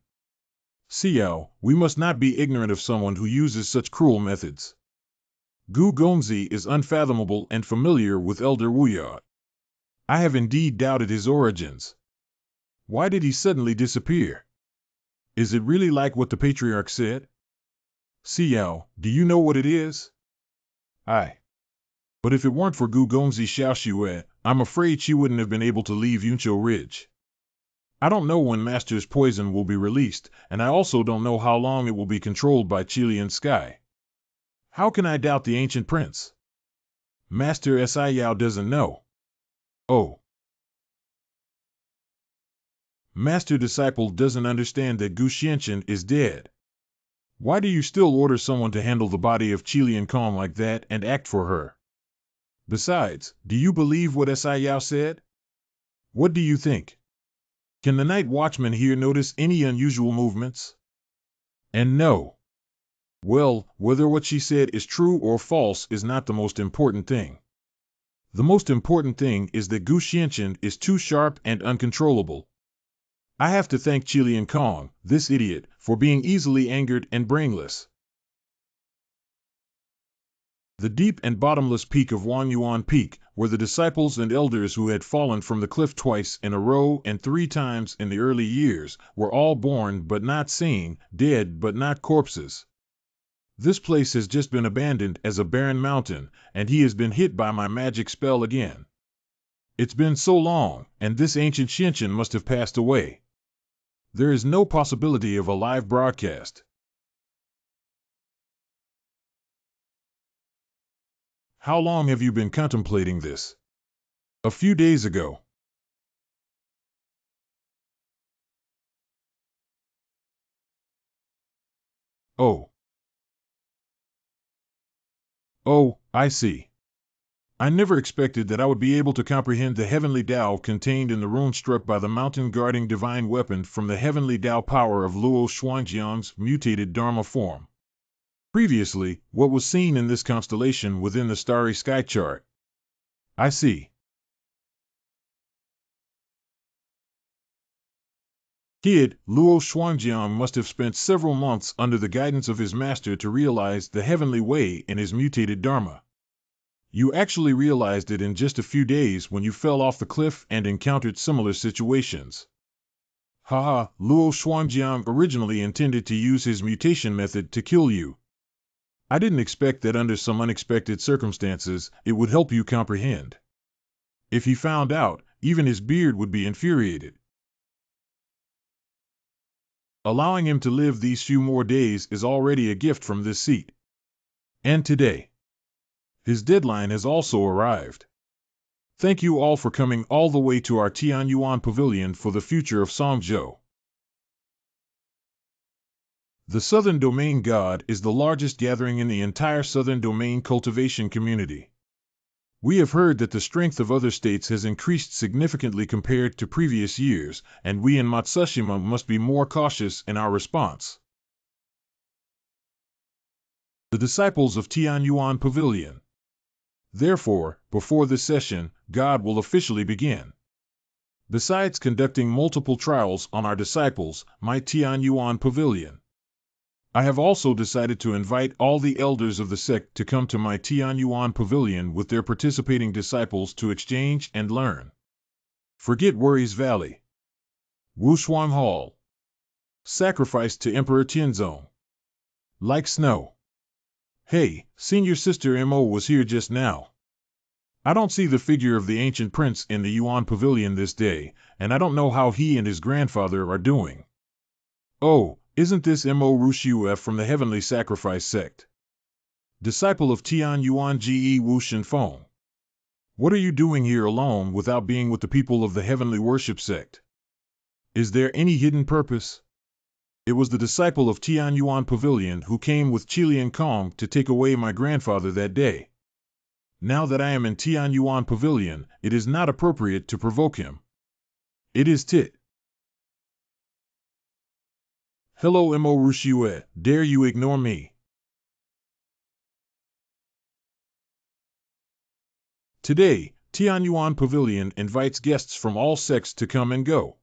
Speaker 1: Xiao, we must not be ignorant of someone who uses such cruel methods. Gu Gongzi is unfathomable and familiar with Elder Wuya. I have indeed doubted his origins. Why did he suddenly disappear? Is it really like what the patriarch said? Xiao, do you know what it is? But if it weren't for Gu Gongzi Xiao, I'm afraid she wouldn't have been able to leave Yunqiu Ridge. I don't know when Master's poison will be released, and I also don't know how long it will be controlled by Qilian Sky. How can I doubt the ancient prince? Master Xiao doesn't know. Oh. Master Disciple doesn't understand that Gu Xianqian is dead. Why do you still order someone to handle the body of Qilian Kong like that and act for her? Besides, do you believe what Xiao said? What do you think? Can the night watchman here notice any unusual movements? And no. Well, whether what she said is true or false is not the most important thing. The most important thing is that Gu Xianqian is too sharp and uncontrollable. I have to thank Qilian Kong, this idiot, for being easily angered and brainless. The deep and bottomless peak of Wangyuan Peak, where the disciples and elders who had fallen from the cliff twice in a row and 3 times in the early years, were all born but not seen, dead but not corpses. This place has just been abandoned as a barren mountain, and he has been hit by my magic spell again. It's been so long, and this ancient Xianqian must have passed away. There is no possibility of a live broadcast. How long have you been contemplating this? A few days ago. Oh. Oh, I see. I never expected that I would be able to comprehend the heavenly Tao contained in the rune struck by the mountain guarding divine weapon from the heavenly Tao power of Luo Shuangjiang's mutated Dharma form. Previously, what was seen in this constellation within the starry sky chart? I see. Kid, Luo Shuangjiang must have spent several months under the guidance of his master to realize the heavenly way in his mutated Dharma. You actually realized it in just a few days when you fell off the cliff and encountered similar situations. Haha, Luo Shuangjiang originally intended to use his mutation method to kill you. I didn't expect that under some unexpected circumstances, it would help you comprehend. If he found out, even his beard would be infuriated. Allowing him to live these few more days is already a gift from this seat. And today, his deadline has also arrived. Thank you all for coming all the way to our Tianyuan Pavilion for the future of Songzhou. The Southern Domain God is the largest gathering in the entire Southern Domain cultivation community. We have heard that the strength of other states has increased significantly compared to previous years, and we in Matsushima must be more cautious in our response. The Disciples of Tian Yuan Pavilion. Therefore, before this session, God will officially begin. Besides conducting multiple trials on our disciples, my Tian Yuan Pavilion, I have also decided to invite all the elders of the sect to come to my Tian Yuan Pavilion with their participating disciples to exchange and learn. Forget Worries Valley. Wushuang Hall. Sacrifice to Emperor Tianzong. Like snow. Hey, Senior Sister Mo was here just now. I don't see the figure of the ancient prince in the Yuan Pavilion this day, and I don't know how he and his grandfather are doing. Oh, isn't this Mo Rushiu from the Heavenly Sacrifice Sect? Disciple of Tian Yuan Ge Wu Shenfeng. What are you doing here alone without being with the people of the Heavenly Worship Sect? Is there any hidden purpose? It was the disciple of Tian Yuan Pavilion who came with Qilian Kong to take away my grandfather that day. Now that I am in Tian Yuan Pavilion, it is not appropriate to provoke him. It is tit. Hello Mo Rushiue, dare you ignore me? Today, Tian Yuan Pavilion invites guests from all sects to come and go.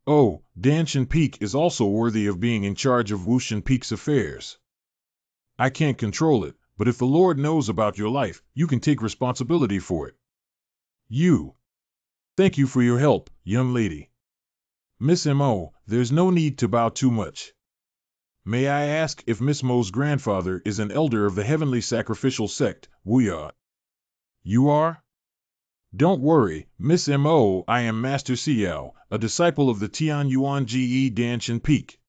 Speaker 1: Oh, Danshan Peak is also worthy of being in charge of Wushan Peak's affairs. I can't control it, but if the Lord knows about your life, you can take responsibility for it. You. Thank you for your help, young lady. Miss Mo, there's no need to bow too much. May I ask if Miss Mo's grandfather is an elder of the Heavenly Sacrificial Sect, Wuya? You are? Don't worry, Miss Mo, I am Master Xiao, a disciple of the Tian Yuan Ge Danshan Peak.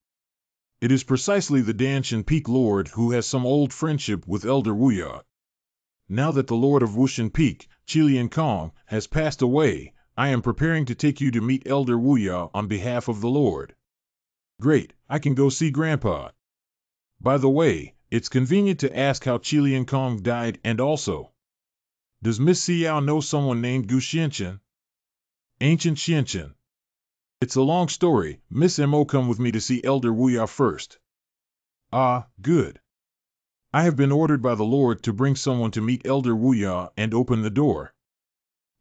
Speaker 1: It is precisely the Danshan Peak Lord who has some old friendship with Elder Wuya. Now that the Lord of Wushan Peak, Qilian Kong, has passed away, I am preparing to take you to meet Elder Wuya on behalf of the Lord. Great, I can go see Grandpa. By the way, it's convenient to ask how Qilian Kong died, and also, does Miss Xiao know someone named Gu Xianchen? Ancient Xianchen. It's a long story. Miss Mo, come with me to see Elder Wuya first. Ah, good. I have been ordered by the Lord to bring someone to meet Elder Wuya and open the door.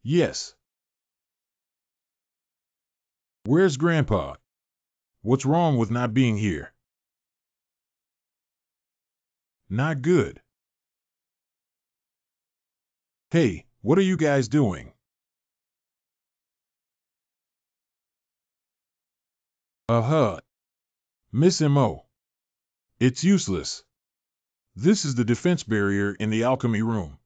Speaker 1: Yes. Where's Grandpa? What's wrong with not being here? Not good. Hey, what are you guys doing? Miss Mo. It's useless. This is the defense barrier in the alchemy room.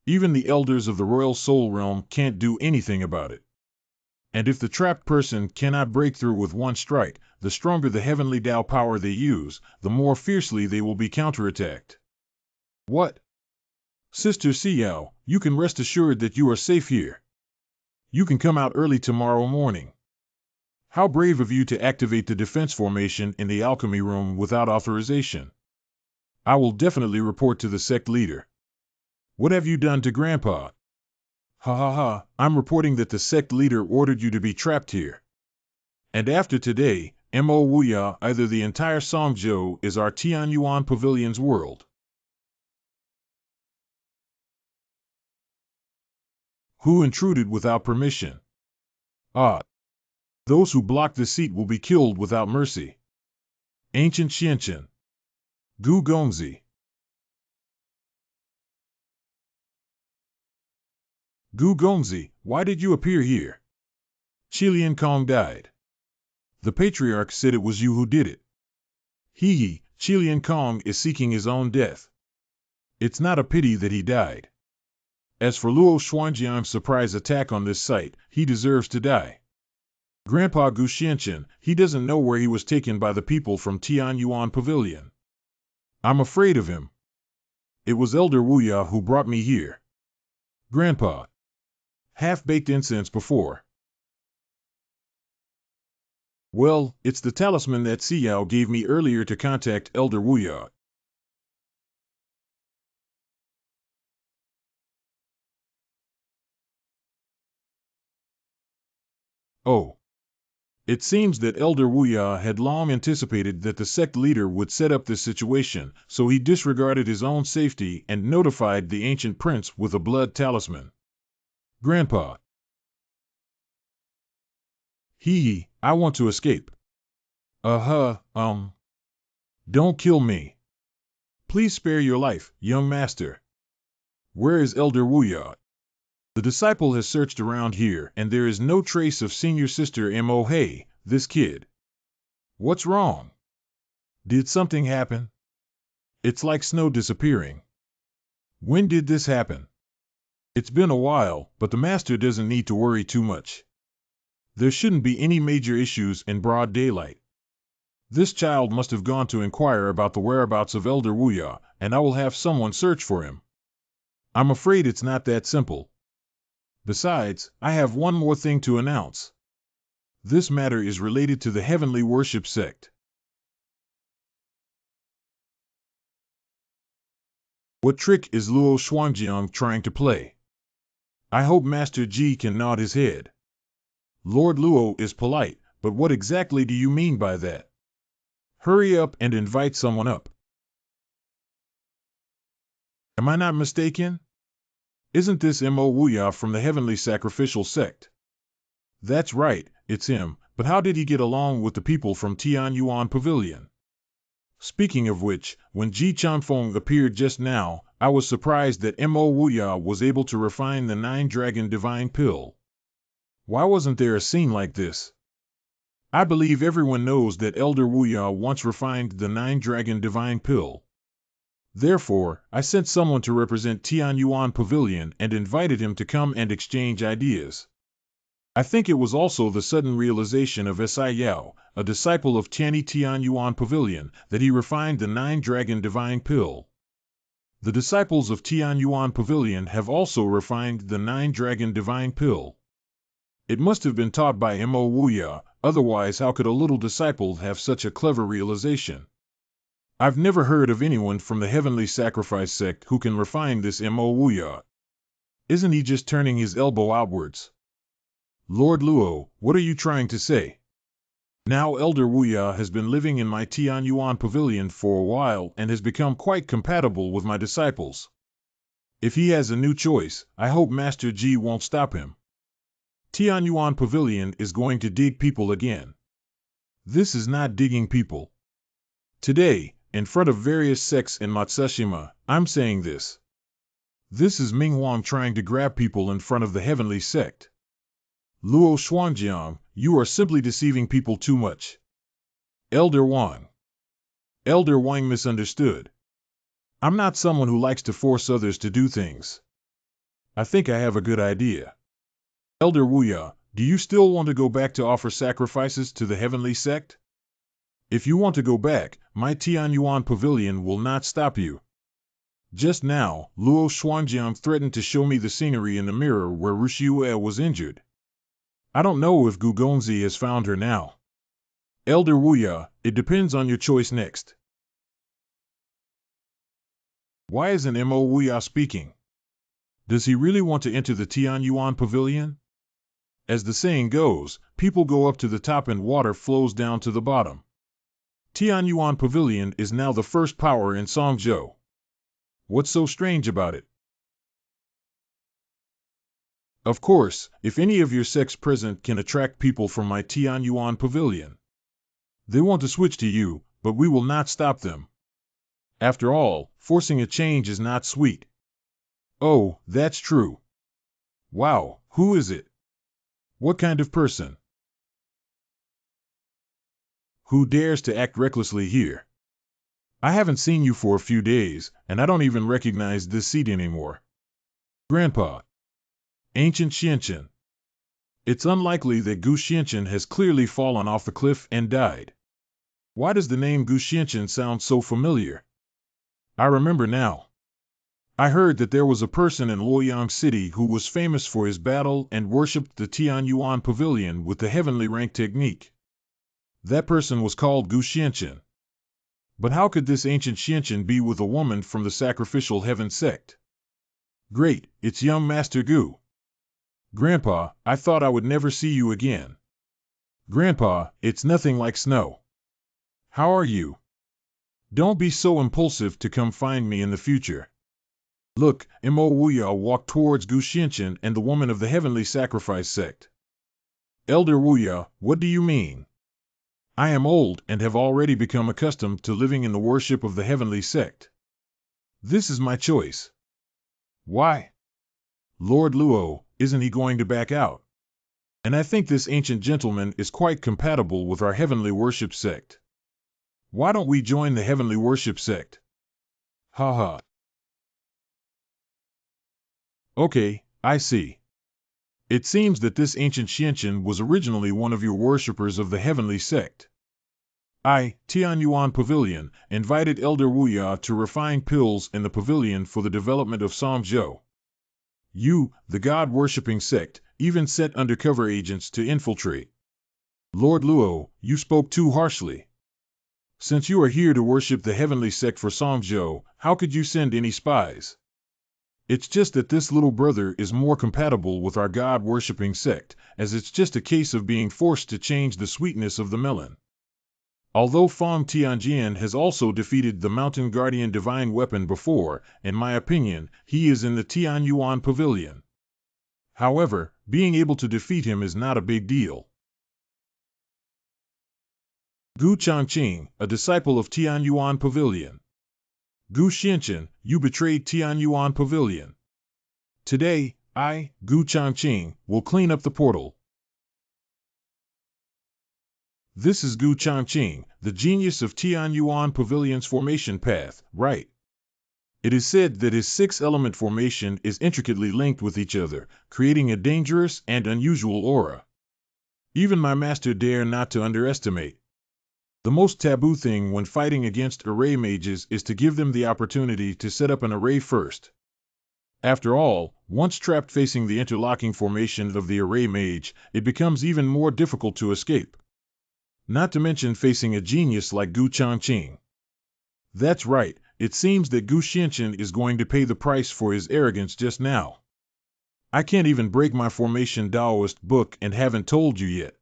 Speaker 1: Even the elders of the Royal Soul Realm can't do anything about it. And if the trapped person cannot break through with one strike, the stronger the heavenly Tao power they use, the more fiercely they will be counterattacked. What? Sister Xiao, you can rest assured that you are safe here. You can come out early tomorrow morning. How brave of you to activate the defense formation in the alchemy room without authorization. I will definitely report to the sect leader. What have you done to Grandpa? Ha ha ha, I'm reporting that the sect leader ordered you to be trapped here. And after today, Mo Wuya, either the entire Songzhou is our Tian Yuan Pavilion's world. Who intruded without permission? Ah. Those who block the seat will be killed without mercy. Ancient Xianchen. Gu Gongzi. Gu Gongzi, why did you appear here? Qilian Kong died. The patriarch said it was you who did it. Hee, Qilian Kong is seeking his own death. It's not a pity that he died. As for Luo Xuanjian's surprise attack on this site, he deserves to die. Grandpa Gu Xianchen, he doesn't know where he was taken by the people from Tian Yuan Pavilion. I'm afraid of him. It was Elder Wuya who brought me here. Grandpa. Half-baked incense before. Well, it's the talisman that Xiao gave me earlier to contact Elder Wuya. Oh. It seems that Elder Wuya had long anticipated that the sect leader would set up this situation, so he disregarded his own safety and notified the ancient prince with a blood talisman. Grandpa. I want to escape. Don't kill me. Please spare your life, young master. Where is Elder Wuya? The disciple has searched around here, and there is no trace of senior sister Mo. Hey, this kid. What's wrong? Did something happen? It's like snow disappearing. When did this happen? It's been a while, but the master doesn't need to worry too much. There shouldn't be any major issues in broad daylight. This child must have gone to inquire about the whereabouts of Elder Wuya, and I will have someone search for him. I'm afraid it's not that simple. Besides, I have one more thing to announce. This matter is related to the Heavenly Worship Sect. What trick is Luo Xuanjiang trying to play? I hope Master Ji can nod his head. Lord Luo is polite, but what exactly do you mean by that? Hurry up and invite someone up. Am I not mistaken? Isn't this Mo Wuya from the Heavenly Sacrificial Sect? That's right, it's him, but how did he get along with the people from Tian Yuan Pavilion? Speaking of which, when Ji Chanfeng appeared just now, I was surprised that Mo Wuya was able to refine the 9-dragon divine pill. Why wasn't there a scene like this? I believe everyone knows that Elder Wuya once refined the 9-dragon divine pill. Therefore, I sent someone to represent Tian Yuan Pavilion and invited him to come and exchange ideas. I think it was also the sudden realization of Xiao, a disciple of Tian Yuan Pavilion, that he refined the 9-dragon divine pill. The disciples of Tian Yuan Pavilion have also refined the 9-dragon divine pill. It must have been taught by Mo Wuya, otherwise how could a little disciple have such a clever realization? I've never heard of anyone from the Heavenly Sacrifice Sect who can refine this Mo Wuya. Isn't he just turning his elbow outwards? Lord Luo, what are you trying to say? Now Elder Wuya has been living in my Tian Yuan Pavilion for a while and has become quite compatible with my disciples. If he has a new choice, I hope Master Ji won't stop him. Tian Yuan Pavilion is going to dig people again. This is not digging people. Today, in front of various sects in Matsushima, I'm saying this. This is Ming Huang trying to grab people in front of the Heavenly Sect. Luo Xuanjiang, you are simply deceiving people too much. Elder Wang. Elder Wang misunderstood. I'm not someone who likes to force others to do things. I think I have a good idea. Elder Wuya, do you still want to go back to offer sacrifices to the Heavenly Sect? If you want to go back, my Tian Yuan Pavilion will not stop you. Just now, Luo Xuanjiang threatened to show me the scenery in the mirror where Rushiyue was injured. I don't know if Gu Gongzi has found her now. Elder Wuya, it depends on your choice next. Why isn't Mo Wuya speaking? Does he really want to enter the Tian Yuan Pavilion? As the saying goes, people go up to the top and water flows down to the bottom. Tian Yuan Pavilion is now the first power in Songzhou. What's so strange about it? Of course, if any of your sects present can attract people from my Tian Yuan Pavilion. They want to switch to you, but we will not stop them. After all, forcing a change is not sweet. Oh, that's true. Wow, who is it? What kind of person? Who dares to act recklessly here? I haven't seen you for a few days, and I don't even recognize this seat anymore. Grandpa. Ancient Xianchen. It's unlikely that Gu Xianchen has clearly fallen off the cliff and died. Why does the name Gu Xianchen sound so familiar? I remember now. I heard that there was a person in Luoyang City who was famous for his battle and worshipped the Tian Yuan Pavilion with the heavenly rank technique. That person was called Gu Xianqian. But how could this ancient Xianqian be with a woman from the sacrificial heaven sect? Great, it's young Master Gu. Grandpa, I thought I would never see you again. Grandpa, it's nothing like snow. How are you? Don't be so impulsive to come find me in the future. Look, Mo Wuya walked towards Gu Xianqian and the woman of the heavenly sacrifice sect. Elder Wuya, what do you mean? I am old and have already become accustomed to living in the worship of the heavenly sect. This is my choice. Why? Lord Luo, isn't he going to back out? And I think this ancient gentleman is quite compatible with our heavenly worship sect. Why don't we join the heavenly worship sect? Ha ha. Okay, I see. It seems that this ancient Xianqian was originally one of your worshippers of the heavenly sect. I, Tian Yuan Pavilion, invited Elder Wuya to refine pills in the pavilion for the development of Songzhou. You, the god-worshipping sect, even sent undercover agents to infiltrate. Lord Luo, you spoke too harshly. Since you are here to worship the heavenly sect for Songzhou, how could you send any spies? It's just that this little brother is more compatible with our god-worshipping sect, as it's just a case of being forced to change the sweetness of the melon. Although Fong Tianjian has also defeated the Mountain Guardian Divine Weapon before, in my opinion, he is in the Tian Yuan Pavilion. However, being able to defeat him is not a big deal. Gu Changqing, a disciple of Tian Yuan Pavilion. Gu Xianqian, you betrayed Tian Yuan Pavilion. Today, I, Gu Changqing, will clean up the portal. This is Gu Changqing, the genius of Tian Yuan Pavilion's formation path, right? It is said that his six-element formation is intricately linked with each other, creating a dangerous and unusual aura. Even my master dare not to underestimate. The most taboo thing when fighting against array mages is to give them the opportunity to set up an array first. After all, once trapped facing the interlocking formation of the array mage, it becomes even more difficult to escape. Not to mention facing a genius like Gu Changqing. That's right, it seems that Gu Xianqian is going to pay the price for his arrogance just now. I can't even break my formation Taoist book and haven't told you yet.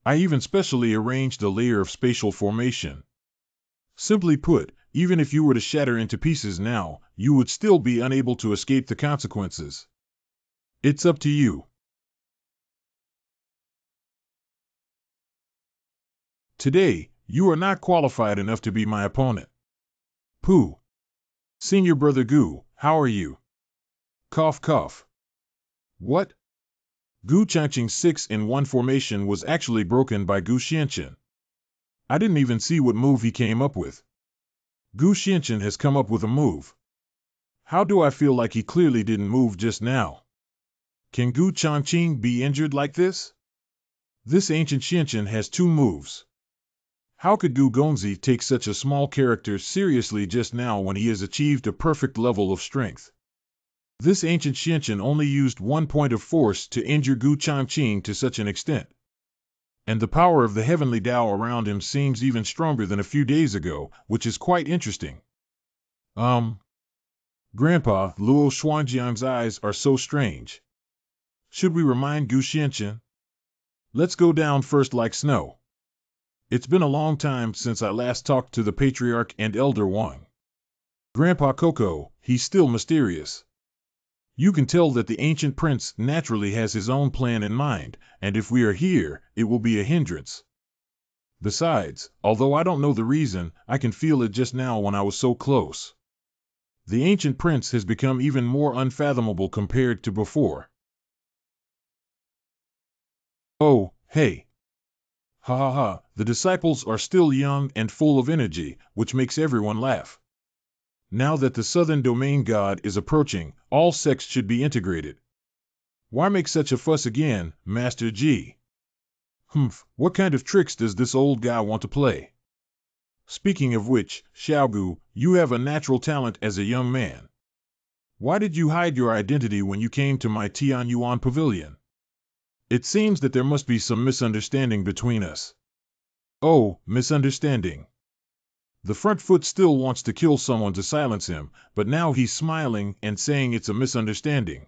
Speaker 1: I even specially arranged a layer of spatial formation. Simply put, even if you were to shatter into pieces now, you would still be unable to escape the consequences. It's up to you. Today, you are not qualified enough to be my opponent. Pooh. Senior Brother Gu, how are you? Cough cough. What? Gu Changqing's 6-in-1 formation was actually broken by Gu Xianqian. I didn't even see what move he came up with. Gu Xianqian has come up with a move. How do I feel like he clearly didn't move just now? Can Gu Changqing be injured like this? This ancient Xianqian has 2 moves. How could Gu Gongzi take such a small character seriously just now when he has achieved a perfect level of strength? This ancient Xianqian only used 1 point of force to injure Gu Changqing to such an extent. And the power of the heavenly Tao around him seems even stronger than a few days ago, which is quite interesting. Grandpa, Luo Xuanjiang's eyes are so strange. Should we remind Gu Xianqian? Let's go down first like snow. It's been a long time since I last talked to the Patriarch and Elder Wang. Grandpa Coco, he's still mysterious. You can tell that the ancient prince naturally has his own plan in mind, and if we are here, it will be a hindrance. Besides, although I don't know the reason, I can feel it just now when I was so close. The ancient prince has become even more unfathomable compared to before. Oh, hey. Ha ha ha, the disciples are still young and full of energy, which makes everyone laugh. Now that the Southern Domain God is approaching, all sects should be integrated. Why make such a fuss again, Master G? What kind of tricks does this old guy want to play? Speaking of which, Xiao, you have a natural talent as a young man. Why did you hide your identity when you came to my Tian Yuan Pavilion? It seems that there must be some misunderstanding between us. Oh, misunderstanding. The front foot still wants to kill someone to silence him, but now he's smiling and saying it's a misunderstanding.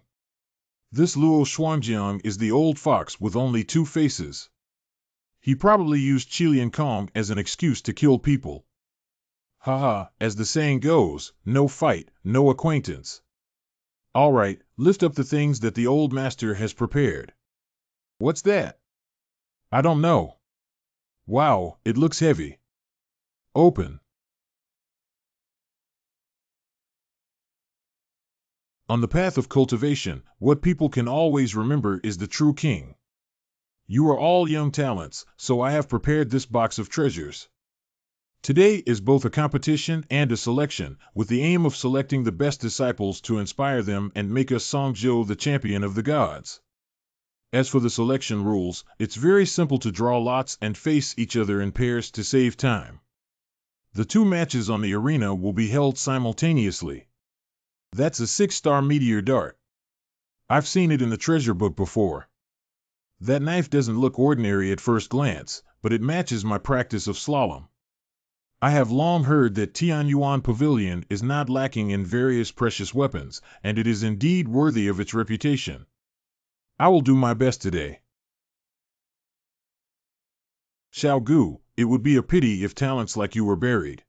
Speaker 1: This Luo Xuanjiang is the old fox with only two faces. He probably used Chilean Kong as an excuse to kill people. Haha, as the saying goes, no fight, no acquaintance. All right, lift up the things that the old master has prepared. What's that? I don't know. Wow, it looks heavy. Open. On the path of cultivation, what people can always remember is the true king. You are all young talents, so I have prepared this box of treasures. Today is both a competition and a selection, with the aim of selecting the best disciples to inspire them and make us Songzhou the champion of the gods. As for the selection rules, it's very simple to draw lots and face each other in pairs to save time. The two matches on the arena will be held simultaneously. That's a 6-star meteor dart. I've seen it in the treasure book before. That knife doesn't look ordinary at first glance, but it matches my practice of slalom. I have long heard that Tianyuan Pavilion is not lacking in various precious weapons, and it is indeed worthy of its reputation. I will do my best today. Xiao Gu, it would be a pity if talents like you were buried.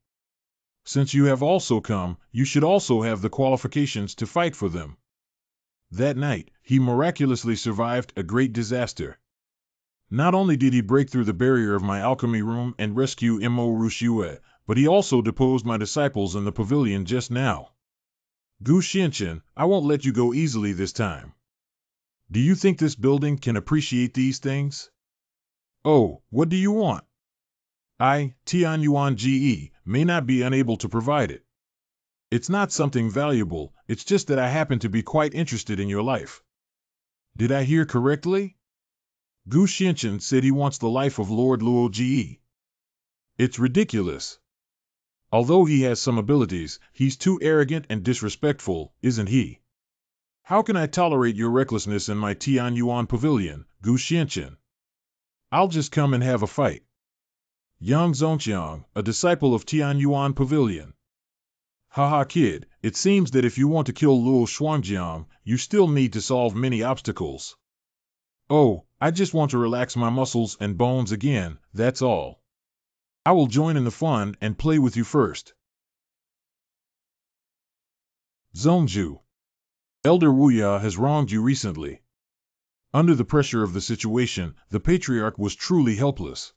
Speaker 1: Since you have also come, you should also have the qualifications to fight for them. That night, he miraculously survived a great disaster. Not only did he break through the barrier of my alchemy room and rescue Mo Rushue, but he also deposed my disciples in the pavilion just now. Gu Xianchen, I won't let you go easily this time. Do you think this building can appreciate these things? Oh, what do you want? I, Tianyuan GE, may not be unable to provide it. It's not something valuable, it's just that I happen to be quite interested in your life. Did I hear correctly? Gu Xianchen said he wants the life of Lord Luo GE. It's ridiculous. Although he has some abilities, he's too arrogant and disrespectful, isn't he? How can I tolerate your recklessness in my Tianyuan pavilion, Gu Xianchen? I'll just come and have a fight. Yang Zongqiang, a disciple of Tianyuan Pavilion. Haha kid, it seems that if you want to kill Luo Xuanjiang, you still need to solve many obstacles. Oh, I just want to relax my muscles and bones again, that's all. I will join in the fun and play with you first. Zongju. Elder Wuya has wronged you recently. Under the pressure of the situation, the patriarch was truly helpless.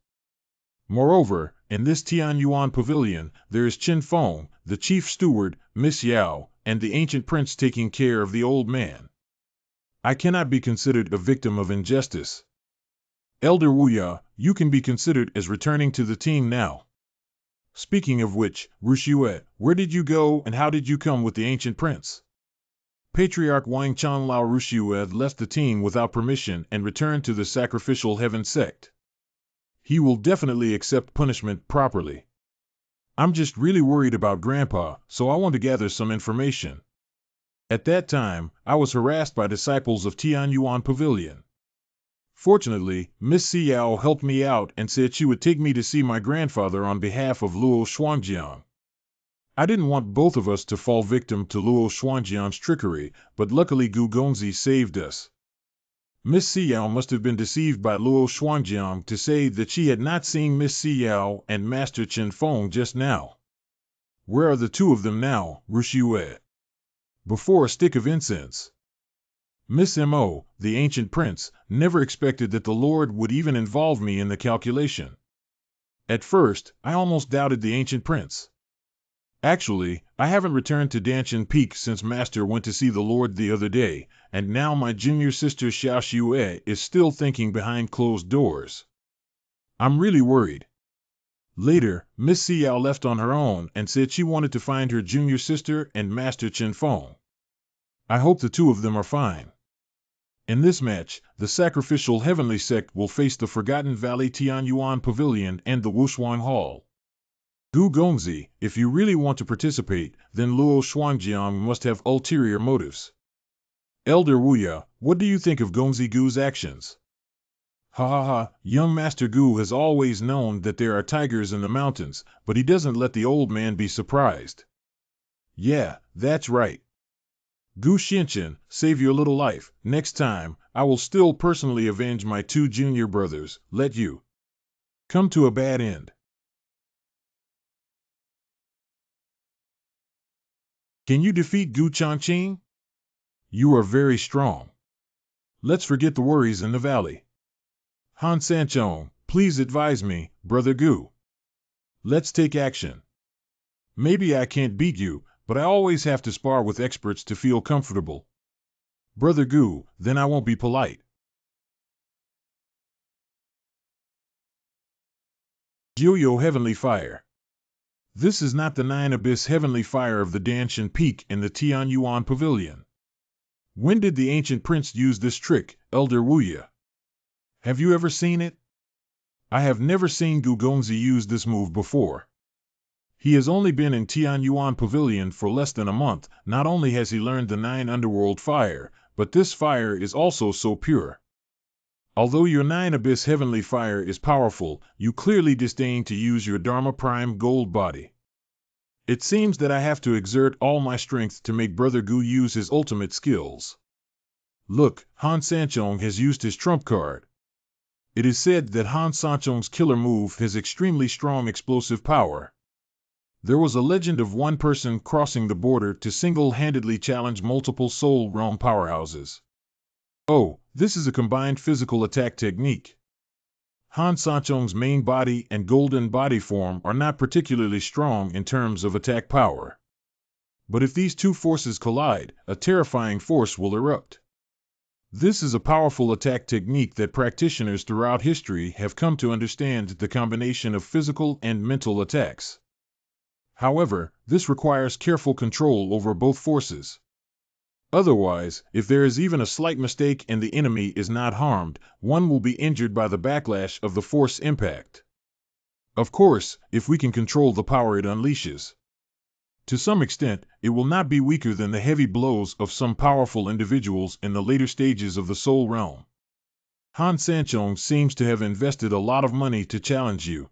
Speaker 1: Moreover, in this Tianyuan pavilion, there is Qin Feng, the chief steward, Miss Xiao, and the ancient prince taking care of the old man. I cannot be considered a victim of injustice. Elder Wuya, you can be considered as returning to the team now. Speaking of which, Rushue, where did you go and how did you come with the ancient prince? Patriarch Wang Chanlao Rushue left the team without permission and returned to the sacrificial heaven sect. He will definitely accept punishment properly. I'm just really worried about Grandpa, so I want to gather some information. At that time, I was harassed by disciples of Tianyuan Pavilion. Fortunately, Miss Xiao helped me out and said she would take me to see my grandfather on behalf of Luo Xuanjiang. I didn't want both of us to fall victim to Luo Xuanjiang's trickery, but luckily Gu Gongzi saved us. Miss Xiao must have been deceived by Luo Xuanjiang to say that she had not seen Miss Xiao and Master Qin Feng just now. Where are the two of them now, Rushue? Before a stick of incense. Miss Mo, the ancient prince, never expected that the Lord would even involve me in the calculation. At first, I almost doubted the ancient prince. Actually, I haven't returned to Danshan Peak since Master went to see the Lord the other day, and now my junior sister Xiao is still thinking behind closed doors. I'm really worried. Later, Miss Xiao left on her own and said she wanted to find her junior sister and Master Qin Feng. I hope the two of them are fine. In this match, the sacrificial heavenly sect will face the Forgotten Valley Tianyuan Pavilion and the Wushuang Hall. Gu Gongzi, if you really want to participate, then Luo Xuanjiang must have ulterior motives. Elder Wuya, what do you think of Gongzi Gu's actions? Ha ha ha, young Master Gu has always known that there are tigers in the mountains, but he doesn't let the old man be surprised. Yeah, that's right. Gu Xianqian, save your little life. Next time, I will still personally avenge my two junior brothers. Let you come to a bad end. Can you defeat Gu Changqing? You are very strong. Let's forget the worries in the valley. Han Sanchong, please advise me, Brother Gu. Let's take action. Maybe I can't beat you, but I always have to spar with experts to feel comfortable. Brother Gu, then I won't be polite. Jiuyo Heavenly Fire. This is not the 9 Abyss Heavenly Fire of the Danshan Peak in the Tianyuan Pavilion. When did the ancient prince use this trick, Elder Wuya? Have you ever seen it? I have never seen Gu Gongzi use this move before. He has only been in Tianyuan Pavilion for less than a month. Not only has he learned the 9 Underworld Fire, but this fire is also so pure. Although your 9 Abyss Heavenly Fire is powerful, you clearly disdain to use your Dharma Prime Gold Body. It seems that I have to exert all my strength to make Brother Gu use his ultimate skills. Look, Han Sanchong has used his trump card. It is said that Han Sanchong's killer move has extremely strong explosive power. There was a legend of one person crossing the border to single-handedly challenge multiple Soul Realm powerhouses. Oh, this is a combined physical attack technique. Han Sanchong's main body and golden body form are not particularly strong in terms of attack power. But if these two forces collide, a terrifying force will erupt. This is a powerful attack technique that practitioners throughout history have come to understand the combination of physical and mental attacks. However, this requires careful control over both forces. Otherwise, if there is even a slight mistake and the enemy is not harmed, one will be injured by the backlash of the force impact. Of course, if we can control the power it unleashes. To some extent, it will not be weaker than the heavy blows of some powerful individuals in the later stages of the Soul Realm. Han Sanchong seems to have invested a lot of money to challenge you.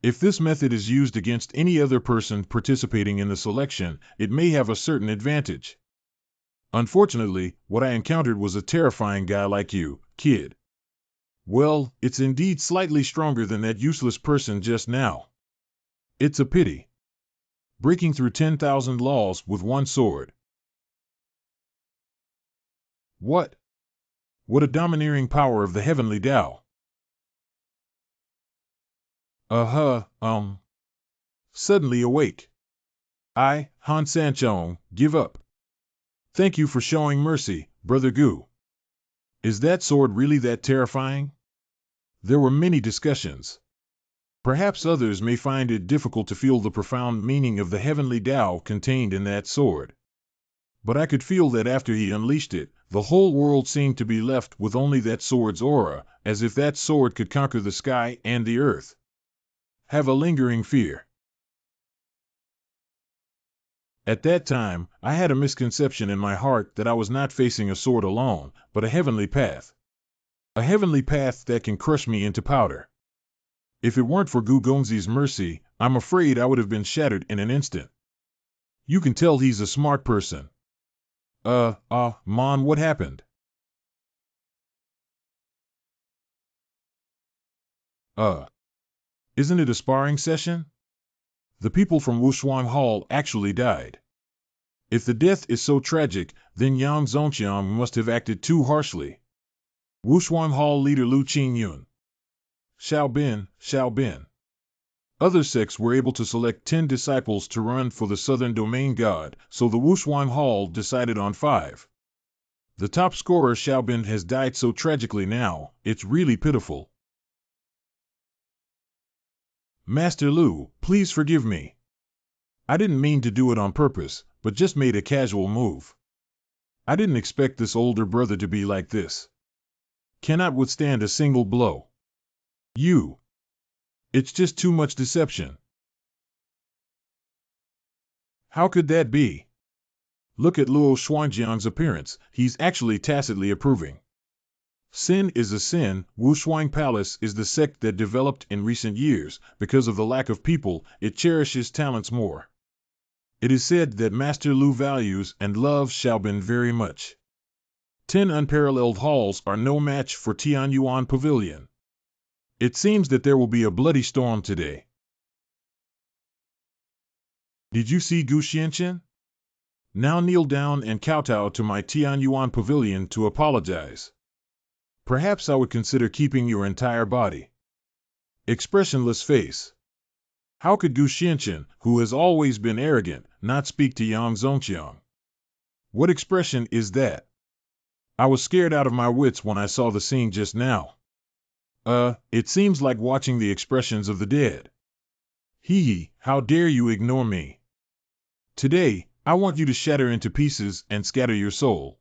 Speaker 1: If this method is used against any other person participating in the selection, it may have a certain advantage. Unfortunately, what I encountered was a terrifying guy like you, kid. Well, it's indeed slightly stronger than that useless person just now. It's a pity. Breaking through 10,000 laws with one sword. What? What a domineering power of the heavenly Tao. Suddenly awake. I, Han Sanchong, give up. Thank you for showing mercy, Brother Gu. Is that sword really that terrifying? There were many discussions. Perhaps others may find it difficult to feel the profound meaning of the heavenly Tao contained in that sword. But I could feel that after he unleashed it, the whole world seemed to be left with only that sword's aura, as if that sword could conquer the sky and the earth. Have a lingering fear. At that time, I had a misconception in my heart that I was not facing a sword alone, but a heavenly path. A heavenly path that can crush me into powder. If it weren't for Gu Gongzi's mercy, I'm afraid I would have been shattered in an instant. You can tell he's a smart person. Man, what happened? Isn't it a sparring session? The people from Wushuang Hall actually died. If the death is so tragic, then Yang Zongqiang must have acted too harshly. Wushuang Hall leader Lu Qingyun. Xiao Bin. Other sects were able to select 10 disciples to run for the Southern Domain God, so the Wushuang Hall decided on 5. The top scorer Xiao Bin has died so tragically now, it's really pitiful. Master Lu, please forgive me. I didn't mean to do it on purpose, but just made a casual move. I didn't expect this older brother to be like this. Cannot withstand a single blow. You. It's just too much deception. How could that be? Look at Luo Xuanjiang's appearance, he's actually tacitly approving. Sin is a sin. Wushuang Palace is the sect that developed in recent years. Because of the lack of people, it cherishes talents more. It is said that Master Lu values and loves Xiaobin very much. 10 unparalleled halls are no match for Tianyuan Pavilion. It seems that there will be a bloody storm today. Did you see Gu Xianqian? Now kneel down and kowtow to my Tianyuan Pavilion to apologize. Perhaps I would consider keeping your entire body. Expressionless face. How could Gu Xianqian, who has always been arrogant, not speak to Yang Zongqiang? What expression is that? I was scared out of my wits when I saw the scene just now. It seems like watching the expressions of the dead. Hee, how dare you ignore me? Today, I want you to shatter into pieces and scatter your soul.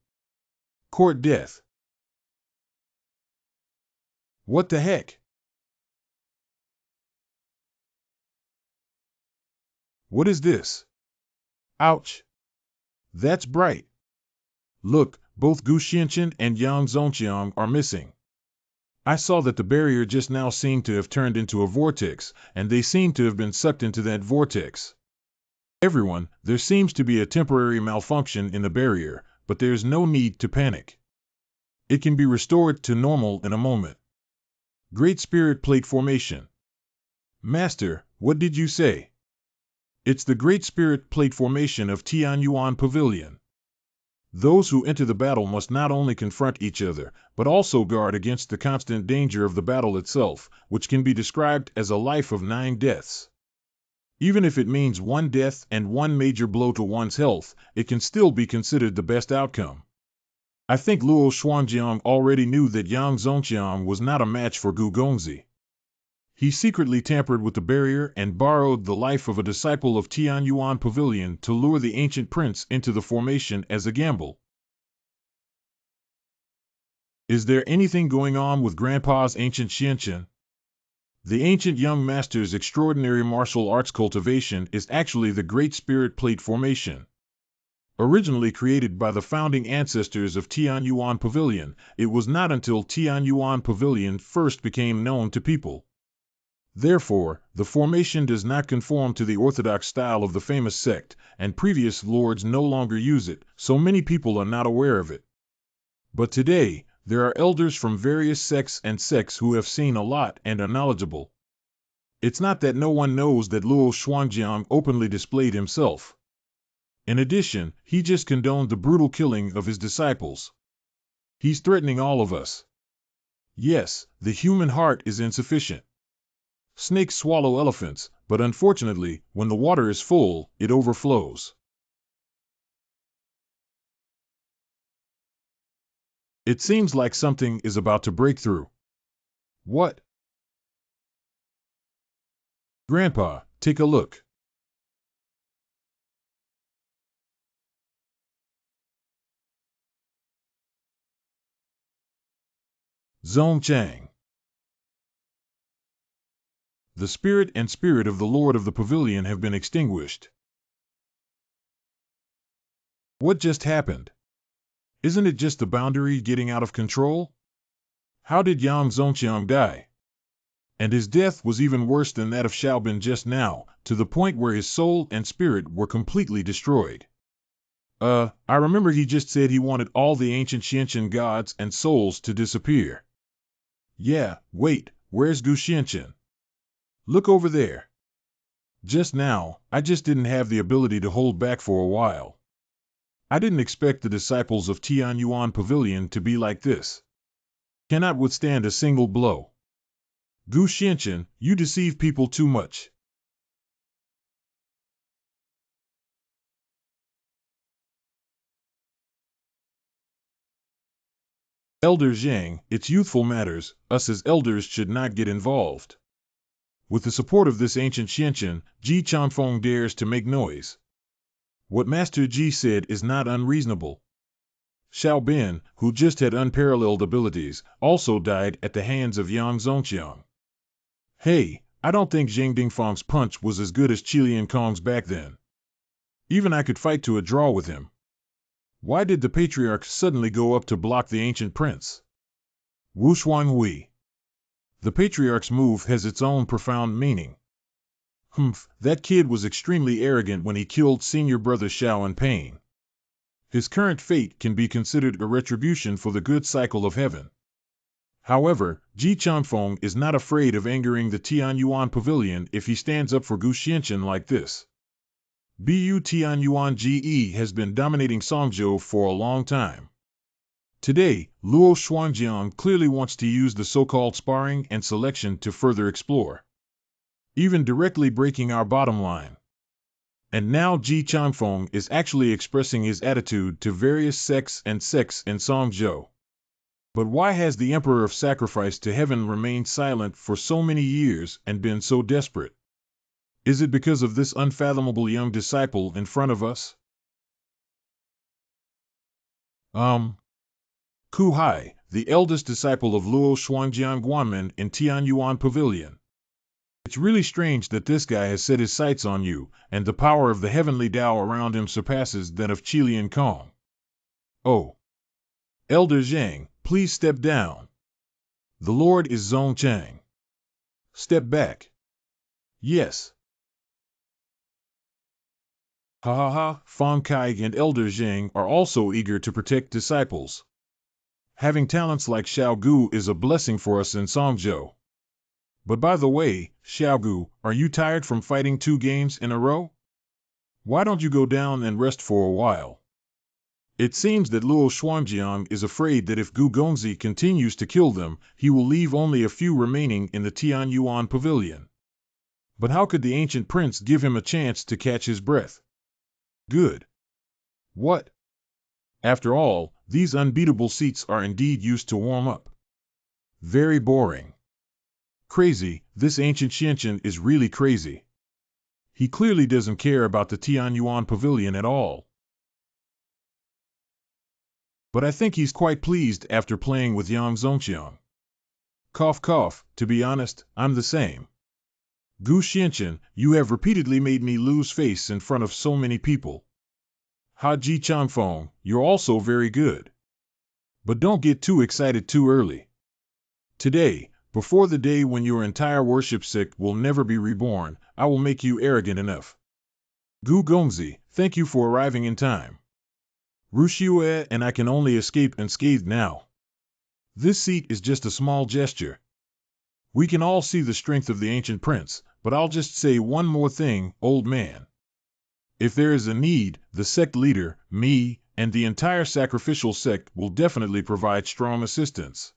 Speaker 1: Court death. What the heck? What is this? Ouch. That's bright. Look, both Gu Xianqian and Yang Zongqiang are missing. I saw that the barrier just now seemed to have turned into a vortex, and they seem to have been sucked into that vortex. Everyone, there seems to be a temporary malfunction in the barrier, but there's no need to panic. It can be restored to normal in a moment. Great Spirit Plate Formation. Master, what did you say? It's the Great Spirit Plate Formation of Tianyuan Pavilion. Those who enter the battle must not only confront each other, but also guard against the constant danger of the battle itself, which can be described as a life of 9 deaths. Even if it means 1 death and 1 major blow to one's health, it can still be considered the best outcome. I think Luo Shuangjiang already knew that Yang Zongqiang was not a match for Gu Gongzi. He secretly tampered with the barrier and borrowed the life of a disciple of Tianyuan Pavilion to lure the ancient prince into the formation as a gamble. Is there anything going on with Grandpa's ancient Xianqian? The ancient young master's extraordinary martial arts cultivation is actually the Great Spirit Plate Formation. Originally created by the founding ancestors of Tianyuan Pavilion, it was not until Tianyuan Pavilion first became known to people. Therefore, the formation does not conform to the orthodox style of the famous sect, and previous lords no longer use it, so many people are not aware of it. But today, there are elders from various sects and sects who have seen a lot and are knowledgeable. It's not that no one knows that Luo Shuangjiang openly displayed himself. In addition, he just condoned the brutal killing of his disciples. He's threatening all of us. Yes, the human heart is insufficient. Snakes swallow elephants, but unfortunately, when the water is full, it overflows. It seems like something is about to break through. What? Grandpa, take a look. Zongchang. The spirit and spirit of the Lord of the Pavilion have been extinguished. What just happened? Isn't it just the boundary getting out of control? How did Yang Zongqiang die? And his death was even worse than that of Xiaobin just now, to the point where his soul and spirit were completely destroyed. I remember he just said he wanted all the ancient Xianqian gods and souls to disappear. Yeah, wait, where's Gu Xianqian? Look over there. Just now, I just didn't have the ability to hold back for a while. I didn't expect the disciples of Tianyuan Pavilion to be like this. Cannot withstand a single blow. Gu Xianqian, you deceive people too much. Elder Zhang, it's youthful matters, us as elders should not get involved. With the support of this ancient Xianqian, Ji Changfeng dares to make noise. What Master Ji said is not unreasonable. Xiaobin, who just had unparalleled abilities, also died at the hands of Yang Zongqiang. Hey, I don't think Zheng Dingfang's punch was as good as Qilian Kong's back then. Even I could fight to a draw with him. Why did the patriarch suddenly go up to block the ancient prince? Wu Shuanghui. The patriarch's move has its own profound meaning. Humph, that kid was extremely arrogant when he killed senior brother Xiao in pain. His current fate can be considered a retribution for the good cycle of heaven. However, Ji Changfeng is not afraid of angering the Tianyuan Pavilion if he stands up for Gu Xianqian like this. Bu Tianyuan Ge has been dominating Songzhou for a long time. Today, Luo Shuangjiang clearly wants to use the so-called sparring and selection to further explore, even directly breaking our bottom line. And now Ji Changfeng is actually expressing his attitude to various sects in Songzhou. But why has the Emperor of Sacrifice to Heaven remained silent for so many years and been so desperate? Is it because of this unfathomable young disciple in front of us? Ku Hai, the eldest disciple of Luo Shuangjiang Guanmen in Tianyuan Pavilion. It's really strange that this guy has set his sights on you, and the power of the heavenly Tao around him surpasses that of Qilian Kong. Oh. Elder Zhang, please step down. The Lord is Zong Chang. Step back. Yes. Ha ha ha, Fang Kai and Elder Zhang are also eager to protect disciples. Having talents like Xiao Gu is a blessing for us in Songzhou. But by the way, Xiao Gu, are you tired from fighting 2 games in a row? Why don't you go down and rest for a while? It seems that Luo Shuangjiang is afraid that if Gu Gongzi continues to kill them, he will leave only a few remaining in the Tianyuan Pavilion. But how could the ancient prince give him a chance to catch his breath? Good. What? After all, these unbeatable seats are indeed used to warm up. Very boring. Crazy, this ancient Xianqian is really crazy. He clearly doesn't care about the Tianyuan Pavilion at all. But I think he's quite pleased after playing with Yang Zongqiang. Cough cough, to be honest, I'm the same. Gu Xianqian, you have repeatedly made me lose face in front of so many people. Ha Ji Changfeng, you're also very good. But don't get too excited too early. Today, before the day when your entire worship sect will never be reborn, I will make you arrogant enough. Gu Gongzi, thank you for arriving in time. Ruxiue and I can only escape unscathed now. This seat is just a small gesture. We can all see the strength of the ancient prince, but I'll just say one more thing, old man. If there is a need, the sect leader, me, and the entire sacrificial sect will definitely provide strong assistance.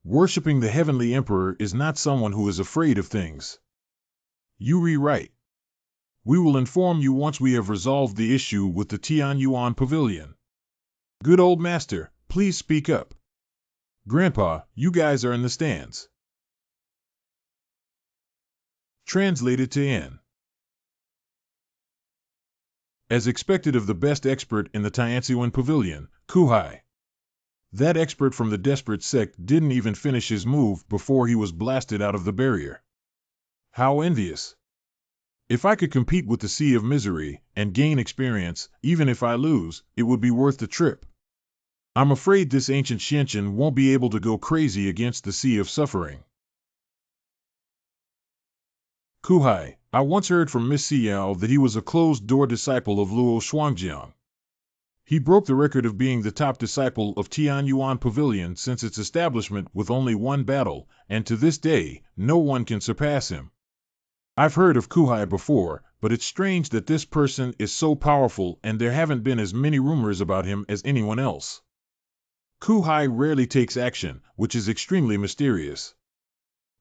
Speaker 1: Worshipping the heavenly emperor is not someone who is afraid of things. You rewrite. We will inform you once we have resolved the issue with the Tianyuan Pavilion. Good old master, please speak up. Grandpa, you guys are in the stands. Translated to Tian. As expected of the best expert in the Tianyuan Pavilion, Ku Hai. That expert from the desperate sect didn't even finish his move before he was blasted out of the barrier. How envious. If I could compete with the Sea of Misery and gain experience, even if I lose, it would be worth the trip. I'm afraid this ancient Xianqian won't be able to go crazy against the Sea of Suffering. Ku Hai, I once heard from Miss Xiao that he was a closed-door disciple of Luo Shuangjiang. He broke the record of being the top disciple of Tianyuan Pavilion since its establishment with only 1 battle, and to this day, no one can surpass him. I've heard of Ku Hai before, but it's strange that this person is so powerful and there haven't been as many rumors about him as anyone else. Ku Hai rarely takes action, which is extremely mysterious.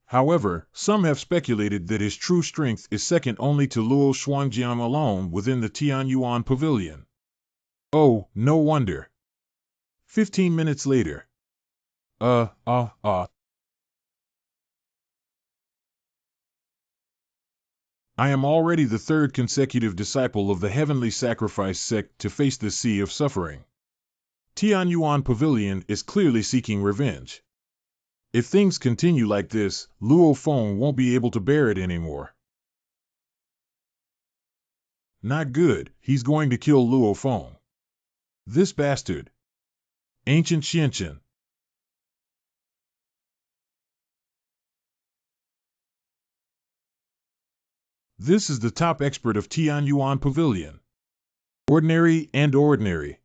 Speaker 1: However, some have speculated that his true strength is second only to Luo Shuangjiang alone within the Tianyuan Pavilion. Oh, no wonder. 15 minutes later. I am already the 3rd consecutive disciple of the Heavenly Sacrifice sect to face the Sea of Suffering. Tianyuan Pavilion is clearly seeking revenge. If things continue like this, Luo Feng won't be able to bear it anymore. Not good, he's going to kill Luo Feng. This bastard. Ancient Xianqian. This is the top expert of Tian Yuan Pavilion. Ordinary and ordinary.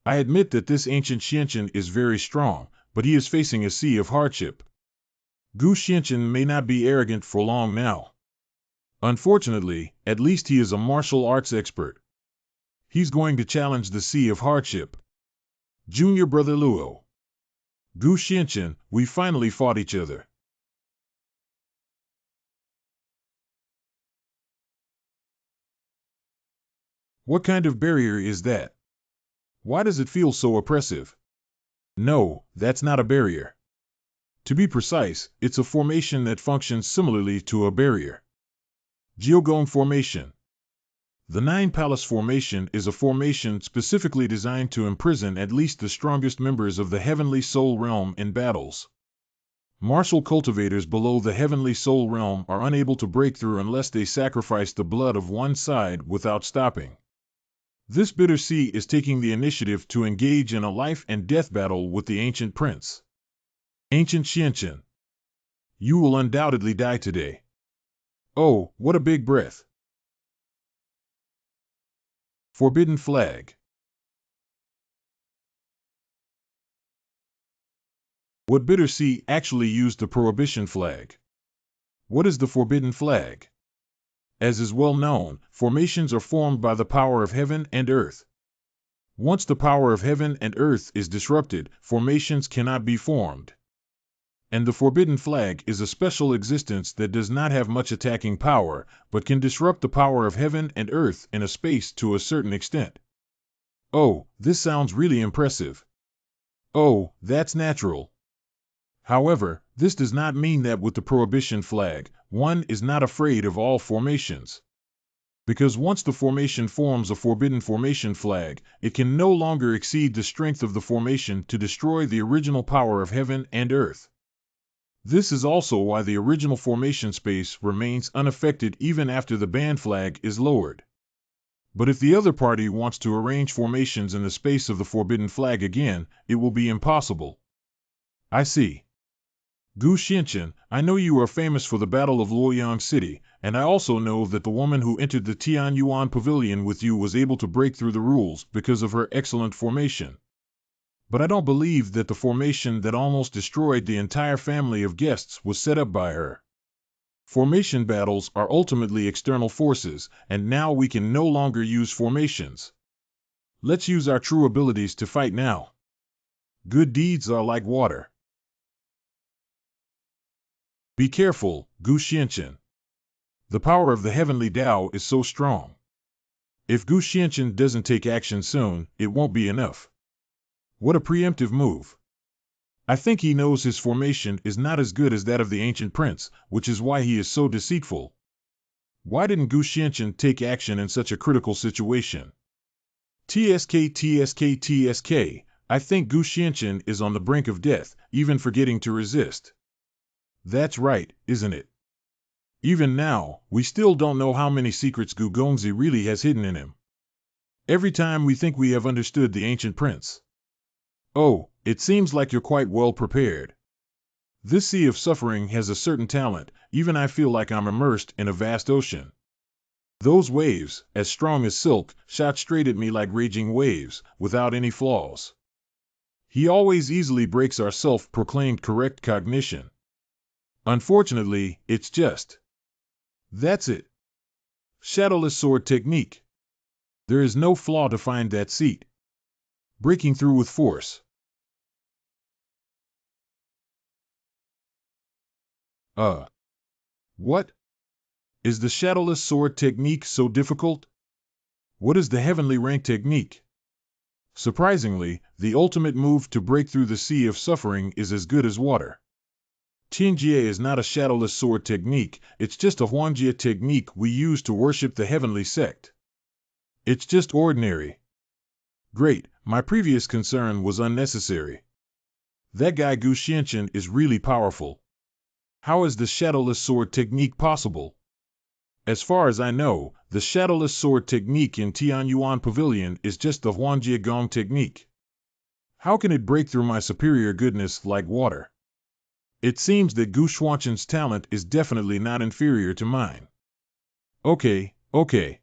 Speaker 1: I admit that this ancient Xianchen is very strong, but he is facing a sea of hardship. Gu Xianchen may not be arrogant for long now. Unfortunately, at least he is a martial arts expert. He's going to challenge the sea of hardship. Junior Brother Luo. Gu Xianchen, we finally fought each other. What kind of barrier is that? Why does it feel so oppressive? No, that's not a barrier. To be precise, it's a formation that functions similarly to a barrier. Jiugong Formation. The Nine Palace Formation is a formation specifically designed to imprison at least the strongest members of the Heavenly Soul Realm in battles. Martial cultivators below the Heavenly Soul Realm are unable to break through unless they sacrifice the blood of one side without stopping. This bitter sea is taking the initiative to engage in a life and death battle with the Ancient Prince. Ancient Xianchen. You will undoubtedly die today. Oh, what a big breath. Forbidden Flag. What bitter sea actually used the Prohibition Flag? What is the Forbidden Flag? As is well known, formations are formed by the power of heaven and earth. Once the power of heaven and earth is disrupted, formations cannot be formed. And the Forbidden Flag is a special existence that does not have much attacking power, but can disrupt the power of heaven and earth in a space to a certain extent. Oh, this sounds really impressive. Oh, that's natural. However, this does not mean that with the Prohibition Flag, one is not afraid of all formations. Because once the formation forms a Forbidden Formation Flag, it can no longer exceed the strength of the formation to destroy the original power of heaven and earth. This is also why the original formation space remains unaffected even after the ban flag is lowered. But if the other party wants to arrange formations in the space of the Forbidden Flag again, it will be impossible. I see. Gu Xianchen, I know you are famous for the Battle of Luoyang City, and I also know that the woman who entered the Tian Yuan Pavilion with you was able to break through the rules because of her excellent formation. But I don't believe that the formation that almost destroyed the entire family of guests was set up by her. Formation battles are ultimately external forces, and now we can no longer use formations. Let's use our true abilities to fight now. Good deeds are like water. Be careful, Gu Xianchen. The power of the heavenly Tao is so strong. If Gu Xianchen doesn't take action soon, it won't be enough. What a preemptive move. I think he knows his formation is not as good as that of the Ancient Prince, which is why he is so deceitful. Why didn't Gu Xianchen take action in such a critical situation? TSK, I think Gu Xianchen is on the brink of death, even forgetting to resist. That's right, isn't it? Even now, we still don't know how many secrets Gu Gongzi really has hidden in him. Every time we think we have understood the Ancient Prince. Oh, it seems like you're quite well prepared. This sea of suffering has a certain talent, even I feel like I'm immersed in a vast ocean. Those waves, as strong as silk, shot straight at me like raging waves, without any flaws. He always easily breaks our self-proclaimed correct cognition. Unfortunately, it's just. That's it. Shadowless sword technique. There is no flaw to find that seat. Breaking through with force. What? Is the shadowless sword technique so difficult? What is the heavenly rank technique? Surprisingly, the ultimate move to break through the sea of suffering is as good as water. Tianjie is not a shadowless sword technique, it's just a Huangjie technique we use to worship the heavenly sect. It's just ordinary. Great, my previous concern was unnecessary. That guy Gu Xianchen is really powerful. How is the shadowless sword technique possible? As far as I know, the shadowless sword technique in Tian Yuan Pavilion is just the Huangjie Gong technique. How can it break through my superior goodness like water? It seems that Gu Xianchen's talent is definitely not inferior to mine. Okay, okay.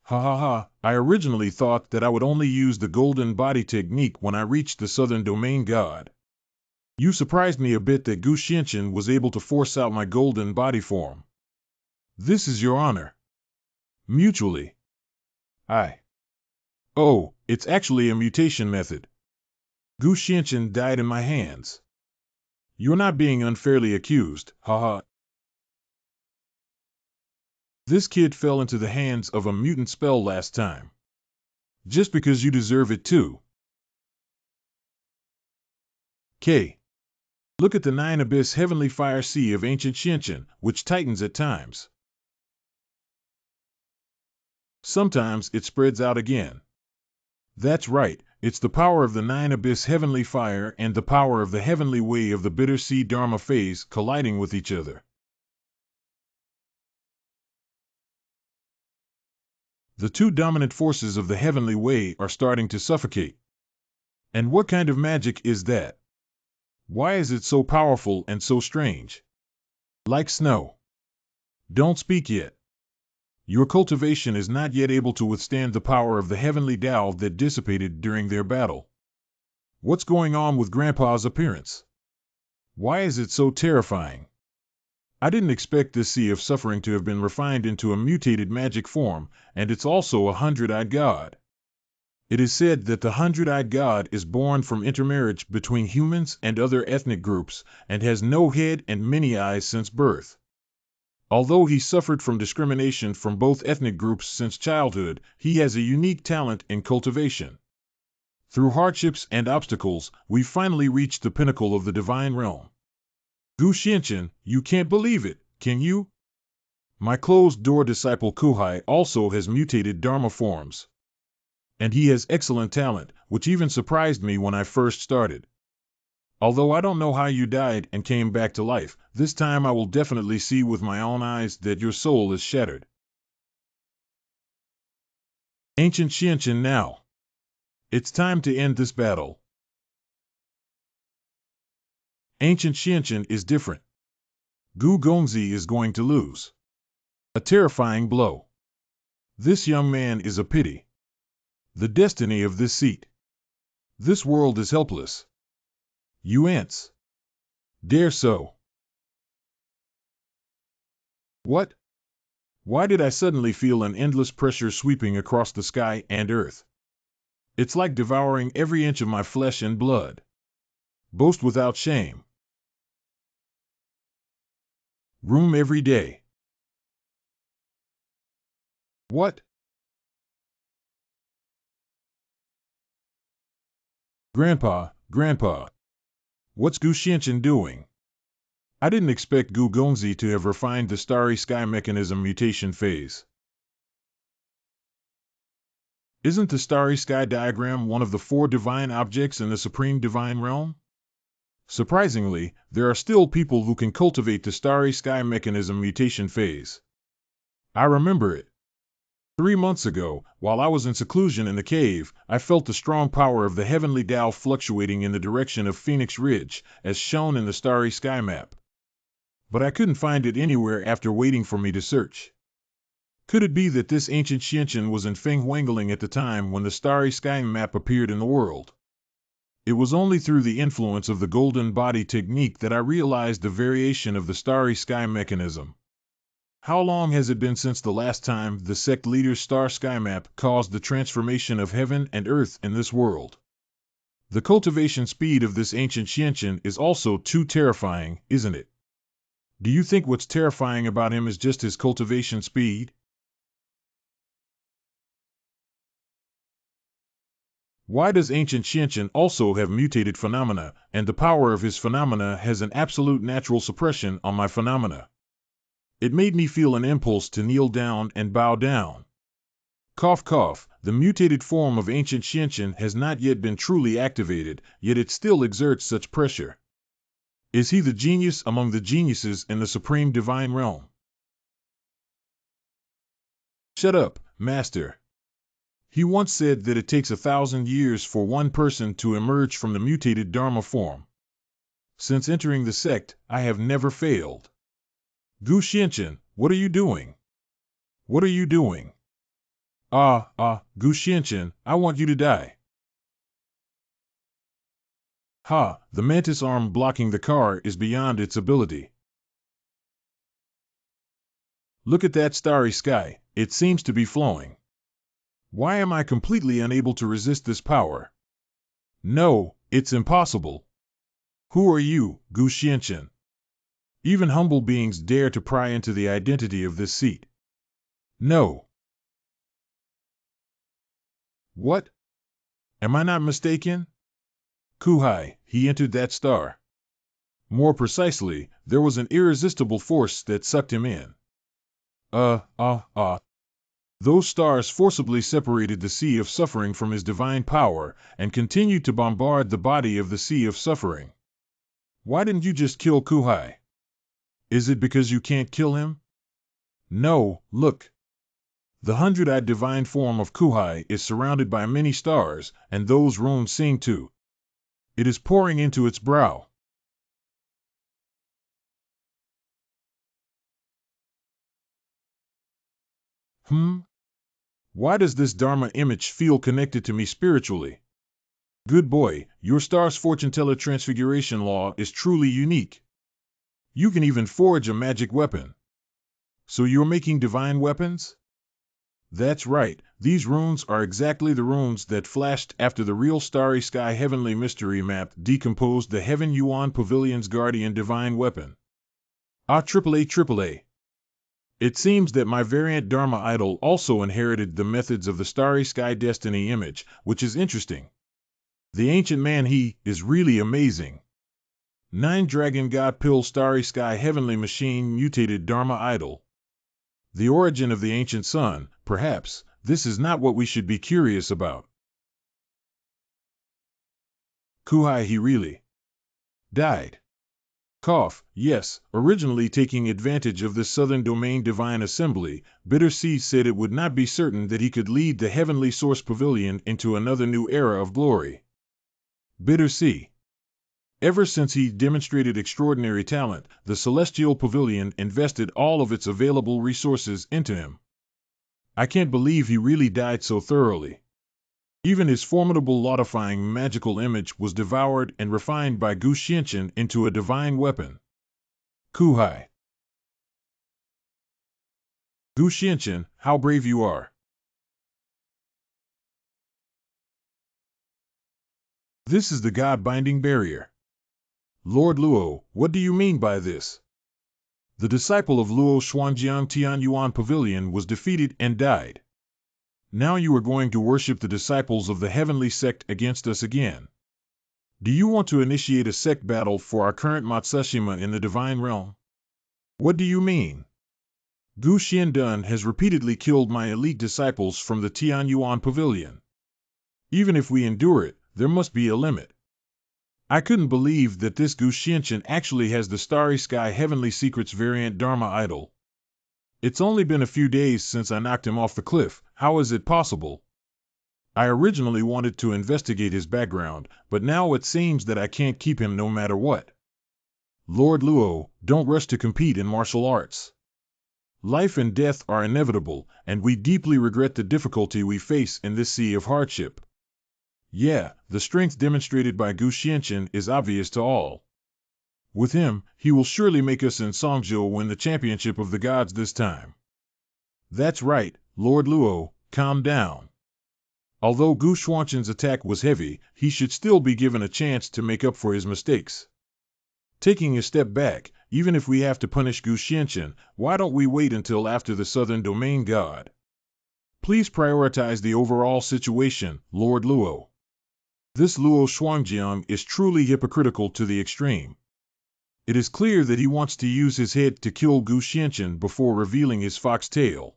Speaker 1: Ha ha ha, I originally thought that I would only use the golden body technique when I reached the southern domain god. You surprised me a bit that Gu Xianqian was able to force out my golden body form. This is your honor. Mutually. I. Oh, it's actually a mutation method. Gu Xianqian died in my hands. You're not being unfairly accused, haha. This kid fell into the hands of a mutant spell last time. Just because you deserve it too. K. Look at the 9 Abyss Heavenly Fire Sea of Ancient Xianqian, which tightens at times. Sometimes it spreads out again. That's right, it's the power of the 9 Abyss Heavenly Fire and the power of the Heavenly Way of the Bitter Sea Dharma phase colliding with each other. The two dominant forces of the Heavenly Way are starting to suffocate. And what kind of magic is that? Why is it so powerful and so strange? Like snow. Don't speak yet. Your cultivation is not yet able to withstand the power of the heavenly Tao that dissipated during their battle. What's going on with Grandpa's appearance? Why is it so terrifying? I didn't expect this sea of suffering to have been refined into a mutated magic form, and it's also a 100-eyed god. It is said that the 100-eyed god is born from intermarriage between humans and other ethnic groups, and has no head and many eyes since birth. Although he suffered from discrimination from both ethnic groups since childhood, he has a unique talent in cultivation. Through hardships and obstacles, we finally reached the pinnacle of the divine realm. Gu Xianqian, you can't believe it, can you? My closed-door disciple Kuhai also has mutated Dharma forms. And he has excellent talent, which even surprised me when I first started. Although I don't know how you died and came back to life, this time I will definitely see with my own eyes that your soul is shattered. Ancient Xianqian now. It's time to end this battle. Ancient Xianqian is different. Gu Gongzi is going to lose. A terrifying blow. This young man is a pity. The destiny of this seat. This world is helpless. You ants. Dare so. What? Why did I suddenly feel an endless pressure sweeping across the sky and earth? It's like devouring every inch of my flesh and blood. Boast without shame. Room every day. What? Grandpa. What's Gu Xianqian doing? I didn't expect Gu Gongzi to have refined the starry sky mechanism mutation phase. Isn't the starry sky diagram one of the 4 divine objects in the supreme divine realm? Surprisingly, there are still people who can cultivate the starry sky mechanism mutation phase. I remember it. 3 months ago, while I was in seclusion in the cave, I felt the strong power of the heavenly Tao fluctuating in the direction of Phoenix Ridge, as shown in the starry sky map. But I couldn't find it anywhere after waiting for me to search. Could it be that this ancient Xianqian was in Feng Huangling at the time when the starry sky map appeared in the world? It was only through the influence of the golden body technique that I realized the variation of the starry sky mechanism. How long has it been since the last time the sect leader's star sky map caused the transformation of heaven and earth in this world? The cultivation speed of this ancient Xianqian is also too terrifying, isn't it? Do you think what's terrifying about him is just his cultivation speed? Why does ancient Xianqian also have mutated phenomena, and the power of his phenomena has an absolute natural suppression on my phenomena? It made me feel an impulse to kneel down and bow down. Cough cough, the mutated form of ancient Xianqian has not yet been truly activated, yet it still exerts such pressure. Is he the genius among the geniuses in the supreme divine realm? Shut up, Master. He once said that it takes 1,000 years for one person to emerge from the mutated Dharma form. Since entering the sect, I have never failed. Gu Xianqian, what are you doing? What are you doing? Gu Xianchen, I want you to die. Ha, the mantis arm blocking the car is beyond its ability. Look at that starry sky, it seems to be flowing. Why am I completely unable to resist this power? No, it's impossible. Who are you, Gu Xianchen? Even humble beings dare to pry into the identity of this seat. No. What? Am I not mistaken? Kuhai, he entered that star. More precisely, there was an irresistible force that sucked him in. Those stars forcibly separated the Sea of Suffering from his divine power and continued to bombard the body of the Sea of Suffering. Why didn't you just kill Kuhai? Is it because you can't kill him? No, look. The 100-eyed divine form of Kuhai is surrounded by many stars, and those runes sing too. It is pouring into its brow. Why does this Dharma image feel connected to me spiritually? Good boy, your star's fortune teller transfiguration law is truly unique. You can even forge a magic weapon. So you're making divine weapons? That's right, these runes are exactly the runes that flashed after the real Starry Sky Heavenly Mystery Map decomposed the Heaven Yuan Pavilion's guardian divine weapon. AAA. It seems that my variant Dharma idol also inherited the methods of the Starry Sky Destiny image, which is interesting. The ancient man is really amazing. 9 Dragon God Pill Starry Sky Heavenly Machine Mutated Dharma Idol. The origin of the ancient sun, perhaps, this is not what we should be curious about. Kuhai, he really died. Cough, yes, originally taking advantage of the Southern Domain Divine Assembly, Bitter Sea said it would not be certain that he could lead the Heavenly Source Pavilion into another new era of glory. Bitter Sea. Ever since he demonstrated extraordinary talent, the Celestial Pavilion invested all of its available resources into him. I can't believe he really died so thoroughly. Even his formidable laudifying magical image was devoured and refined by Gu Xianchen into a divine weapon. Kuhai. Gu Xianchen, how brave you are. This is the God-binding barrier. Lord Luo, what do you mean by this? The disciple of Luo Xuanjiang Tian Yuan Pavilion was defeated and died. Now you are going to worship the disciples of the heavenly sect against us again. Do you want to initiate a sect battle for our current Matsushima in the divine realm? What do you mean? Gu Xiandun has repeatedly killed my elite disciples from the Tian Yuan Pavilion. Even if we endure it, there must be a limit. I couldn't believe that this Gu Xianchen actually has the Starry Sky Heavenly Secrets variant Dharma idol. It's only been a few days since I knocked him off the cliff. How is it possible? I originally wanted to investigate his background, but now it seems that I can't keep him no matter what. Lord Luo, don't rush to compete in martial arts. Life and death are inevitable, and we deeply regret the difficulty we face in this sea of hardship. Yeah, the strength demonstrated by Gu Xianchen is obvious to all. With him, he will surely make us in Songzhou win the championship of the gods this time. That's right, Lord Luo, calm down. Although Gu Xuanchen's attack was heavy, he should still be given a chance to make up for his mistakes. Taking a step back, even if we have to punish Gu Xianchen, why don't we wait until after the Southern Domain God? Please prioritize the overall situation, Lord Luo. This Luo Xuanjiang is truly hypocritical to the extreme. It is clear that he wants to use his head to kill Gu Xianchen before revealing his fox tail.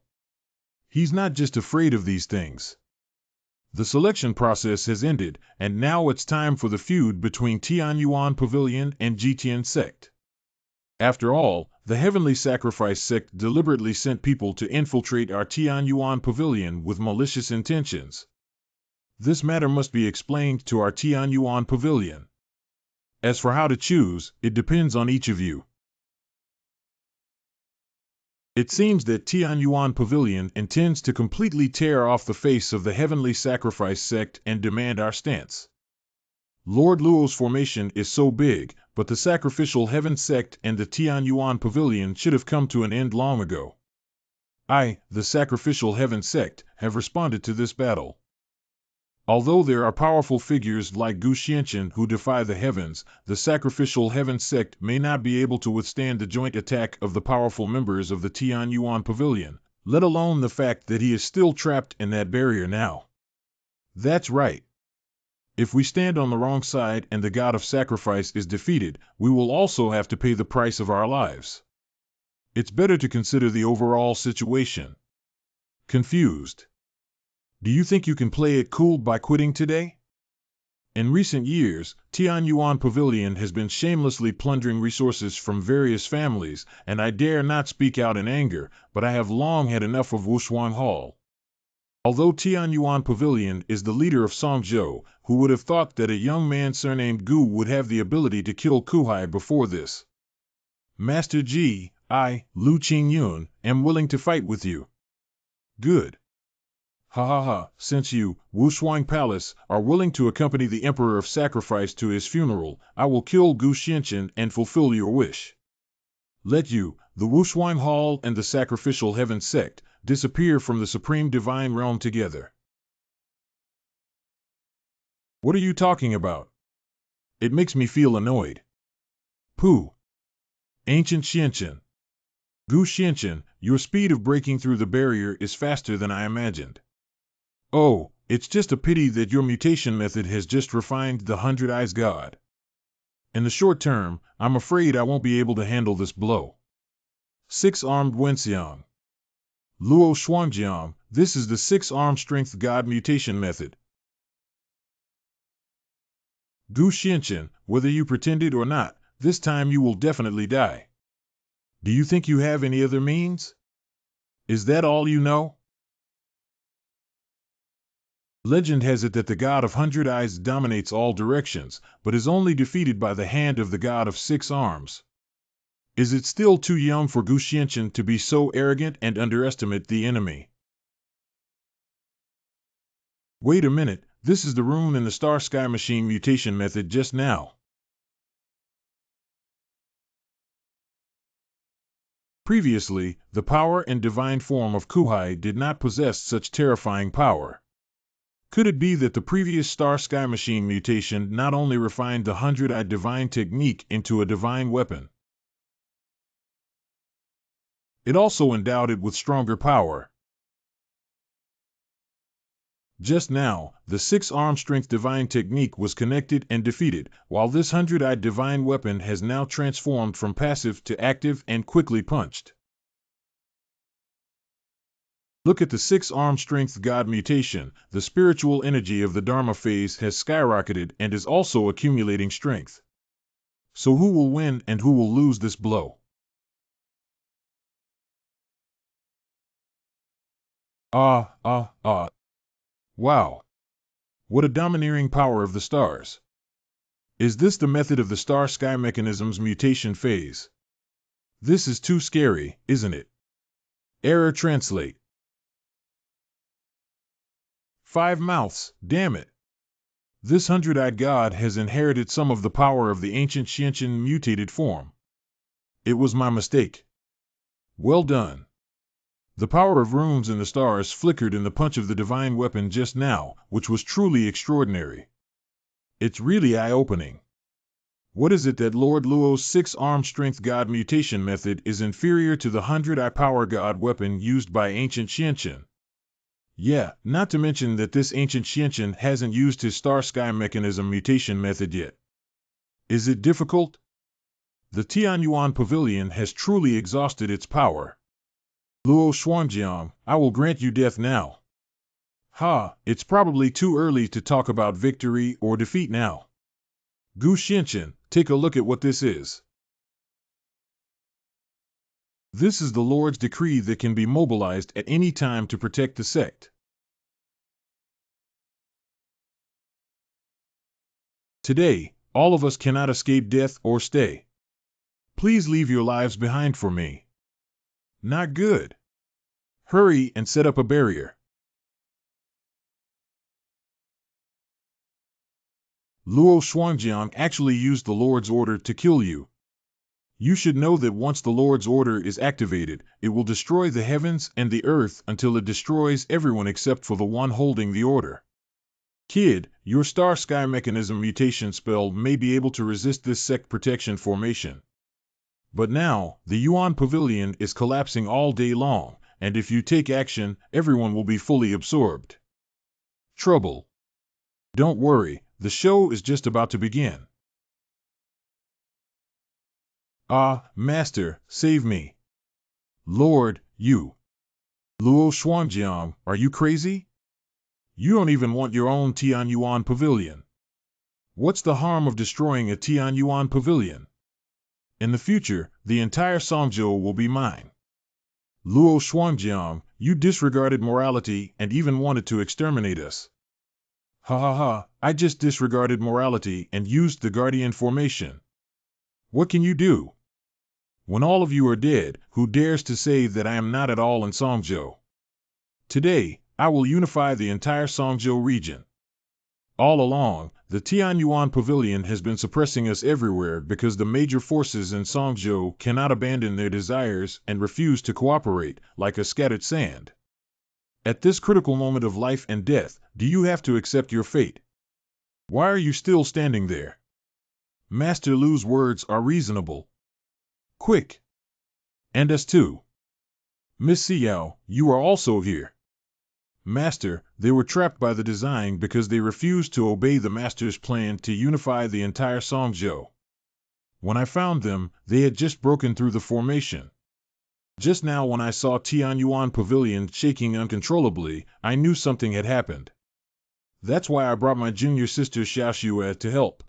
Speaker 1: He's not just afraid of these things. The selection process has ended, and now it's time for the feud between Tian Yuan Pavilion and Jitian Sect. After all, the Heavenly Sacrifice Sect deliberately sent people to infiltrate our Tian Yuan Pavilion with malicious intentions. This matter must be explained to our Tian Yuan Pavilion. As for how to choose, it depends on each of you. It seems that Tian Yuan Pavilion intends to completely tear off the face of the Heavenly Sacrifice sect and demand our stance. Lord Luo's formation is so big, but the Sacrificial Heaven sect and the Tian Yuan Pavilion should have come to an end long ago. I, the Sacrificial Heaven sect, have responded to this battle. Although there are powerful figures like Gu Xianqian who defy the heavens, the Sacrificial Heaven sect may not be able to withstand the joint attack of the powerful members of the Tian Yuan Pavilion, let alone the fact that he is still trapped in that barrier now. That's right. If we stand on the wrong side and the god of sacrifice is defeated, we will also have to pay the price of our lives. It's better to consider the overall situation. Confused. Do you think you can play it cool by quitting today? In recent years, Tian Yuan Pavilion has been shamelessly plundering resources from various families, and I dare not speak out in anger, but I have long had enough of Wushuang Hall. Although Tian Yuan Pavilion is the leader of Songzhou, who would have thought that a young man surnamed Gu would have the ability to kill Kuhai before this? Master Ji, I, Lu Qingyun, am willing to fight with you. Good. Ha ha ha, since you, Wushuang Palace, are willing to accompany the Emperor of Sacrifice to his funeral, I will kill Gu Xianqian and fulfill your wish. Let you, the Wushuang Hall and the Sacrificial Heaven sect, disappear from the Supreme Divine Realm together. What are you talking about? It makes me feel annoyed. Pooh. Ancient Xianqian. Gu Xianqian, your speed of breaking through the barrier is faster than I imagined. Oh, it's just a pity that your mutation method has just refined the 100 Eyes God. In the short term, I'm afraid I won't be able to handle this blow. Six-armed Wenxiang. Luo Shuangjiang, this is the six-arm strength god mutation method. Gu Xianqian, whether you pretended or not, this time you will definitely die. Do you think you have any other means? Is that all you know? Legend has it that the god of 100 Eyes dominates all directions, but is only defeated by the hand of the god of 6 arms. Is it still too young for Gu Xianqian to be so arrogant and underestimate the enemy? Wait a minute, this is the rune in the Star Sky Machine mutation method just now. Previously, the power and divine form of Kuhai did not possess such terrifying power. Could it be that the previous Star Sky Machine mutation not only refined the 100-eyed divine technique into a divine weapon, it also endowed it with stronger power? Just now, the 6-arm strength divine technique was connected and defeated, while this 100-eyed divine weapon has now transformed from passive to active and quickly punched. Look at the 6-arm strength god mutation. The spiritual energy of the Dharma phase has skyrocketed and is also accumulating strength. So who will win and who will lose this blow? Wow. What a domineering power of the stars. Is this the method of the star sky mechanism's mutation phase? This is too scary, isn't it? Error translate. 5 mouths, damn it. This 100-eyed god has inherited some of the power of the ancient Xianqian mutated form. It was my mistake. Well done. The power of runes in the stars flickered in the punch of the divine weapon just now, which was truly extraordinary. It's really eye-opening. What is it that Lord Luo's 6-arm strength god mutation method is inferior to the 100-eye power god weapon used by ancient Xianqian? Yeah, not to mention that this ancient Xianqian hasn't used his star sky mechanism mutation method yet. Is it difficult? The Tian Yuan Pavilion has truly exhausted its power. Luo Shuangjiang, I will grant you death now. Ha, it's probably too early to talk about victory or defeat now. Gu Xianqian, take a look at what this is. This is the Lord's decree that can be mobilized at any time to protect the sect. Today, all of us cannot escape death or stay. Please leave your lives behind for me. Not good. Hurry and set up a barrier. Luo Shuangjiang actually used the Lord's order to kill you. You should know that once the Lord's order is activated, it will destroy the heavens and the earth until it destroys everyone except for the one holding the order. Kid, your Star Sky Mechanism mutation spell may be able to resist this sect protection formation. But now, the Yuan Pavilion is collapsing all day long, and if you take action, everyone will be fully absorbed. Trouble. Don't worry, the show is just about to begin. Ah, Master, save me. Lord, you. Luo Shuangjiang, are you crazy? You don't even want your own Tian Yuan Pavilion. What's the harm of destroying a Tian Yuan Pavilion? In the future, the entire Songzhou will be mine. Luo Shuangjiang, you disregarded morality and even wanted to exterminate us. Ha ha ha, I just disregarded morality and used the Guardian formation. What can you do? When all of you are dead, who dares to say that I am not at all in Songzhou? Today, I will unify the entire Songzhou region. All along, the Tian Yuan Pavilion has been suppressing us everywhere because the major forces in Songzhou cannot abandon their desires and refuse to cooperate, like a scattered sand. At this critical moment of life and death, do you have to accept your fate? Why are you still standing there? Master Lu's words are reasonable. Quick! And us too. Miss Xiao, you are also here. Master, they were trapped by the design because they refused to obey the Master's plan to unify the entire Songzhou. When I found them, they had just broken through the formation. Just now when I saw Tian Yuan Pavilion shaking uncontrollably, I knew something had happened. That's why I brought my junior sister Xiao to help.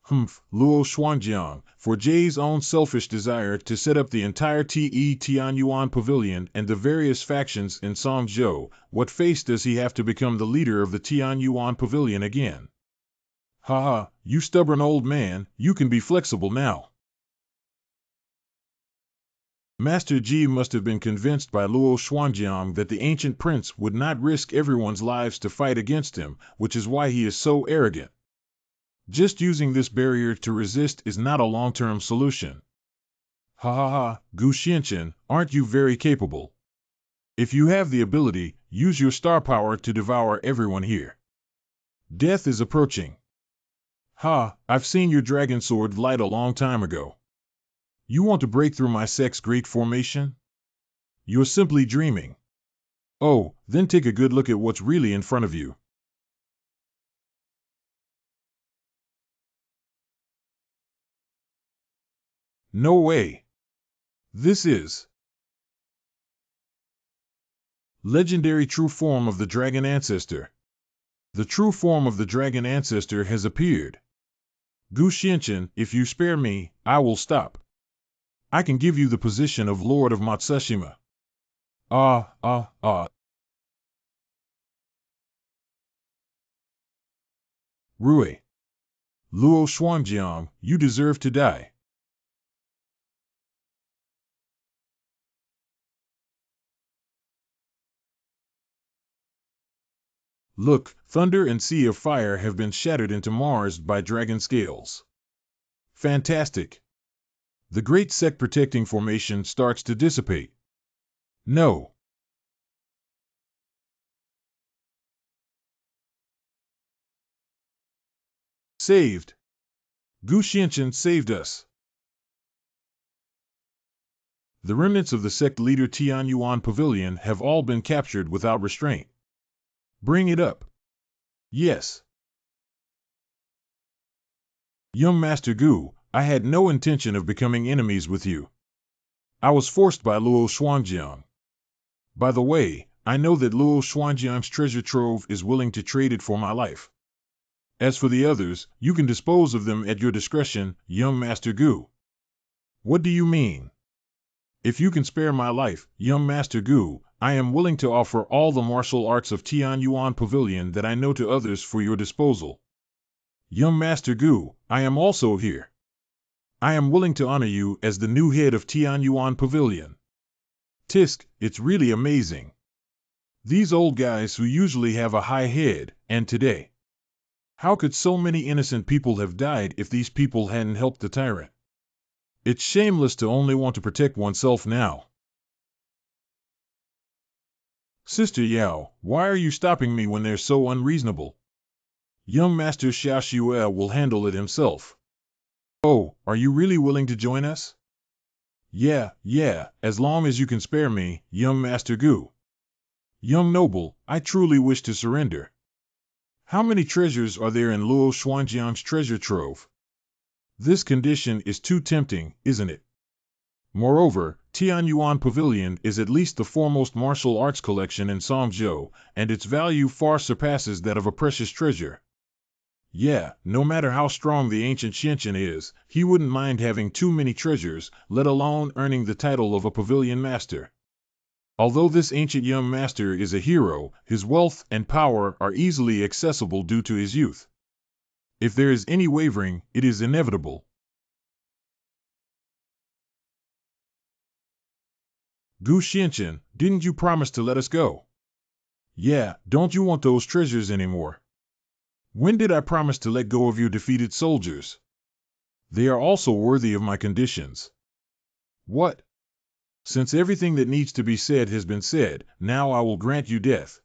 Speaker 1: Luo Shuangjiang, for Jay's own selfish desire to set up the entire Tian Yuan Pavilion and the various factions in Songzhou, what face does he have to become the leader of the Tian Yuan Pavilion again? Haha, you stubborn old man, you can be flexible now. Master Ji must have been convinced by Luo Shuangjiang that the ancient prince would not risk everyone's lives to fight against him, which is why he is so arrogant. Just using this barrier to resist is not a long-term solution. Ha ha ha, Gu Xianchen, aren't you very capable? If you have the ability, use your star power to devour everyone here. Death is approaching. Ha, I've seen your dragon sword light a long time ago. You want to break through my sect's great formation? You're simply dreaming. Oh, then take a good look at what's really in front of you. No way. This is legendary true form of the Dragon Ancestor. The true form of the Dragon Ancestor has appeared. Gu Xianchen, if you spare me, I will stop. I can give you the position of Lord of Matsushima. Rui. Luo Shuangjiang, you deserve to die. Look, thunder and sea of fire have been shattered into Mars by dragon scales. Fantastic. The great sect protecting formation starts to dissipate. No. Saved. Gu Xianchen saved us. The remnants of the sect leader Tian Yuan Pavilion have all been captured without restraint. Bring it up. Yes. Young Master Gu, I had no intention of becoming enemies with you. I was forced by Luo Shuangjiang. By the way, I know that Luo Shuangjiang's treasure trove is willing to trade it for my life. As for the others, you can dispose of them at your discretion, young Master Gu. What do you mean? If you can spare my life, young Master Gu, I am willing to offer all the martial arts of Tian Yuan Pavilion that I know to others for your disposal. Young Master Gu, I am also here. I am willing to honor you as the new head of Tian Yuan Pavilion. Tisk, it's really amazing. These old guys who usually have a high head, and today. How could so many innocent people have died if these people hadn't helped the tyrant? It's shameless to only want to protect oneself now. Sister Xiao, why are you stopping me when they're so unreasonable? Young Master Xiao will handle it himself. Oh, are you really willing to join us? Yeah, as long as you can spare me, young Master Gu. Young noble, I truly wish to surrender. How many treasures are there in Luo Xuanjiang's treasure trove? This condition is too tempting, isn't it? Moreover, Tian Yuan Pavilion is at least the foremost martial arts collection in Songzhou, and its value far surpasses that of a precious treasure. Yeah, no matter how strong the ancient Xianqian is, he wouldn't mind having too many treasures, let alone earning the title of a pavilion master. Although this ancient young master is a hero, his wealth and power are easily accessible due to his youth. If there is any wavering, it is inevitable. Gu Xianqian, didn't you promise to let us go? Yeah, don't you want those treasures anymore? When did I promise to let go of your defeated soldiers? They are also worthy of my conditions. What? Since everything that needs to be said has been said, now I will grant you death.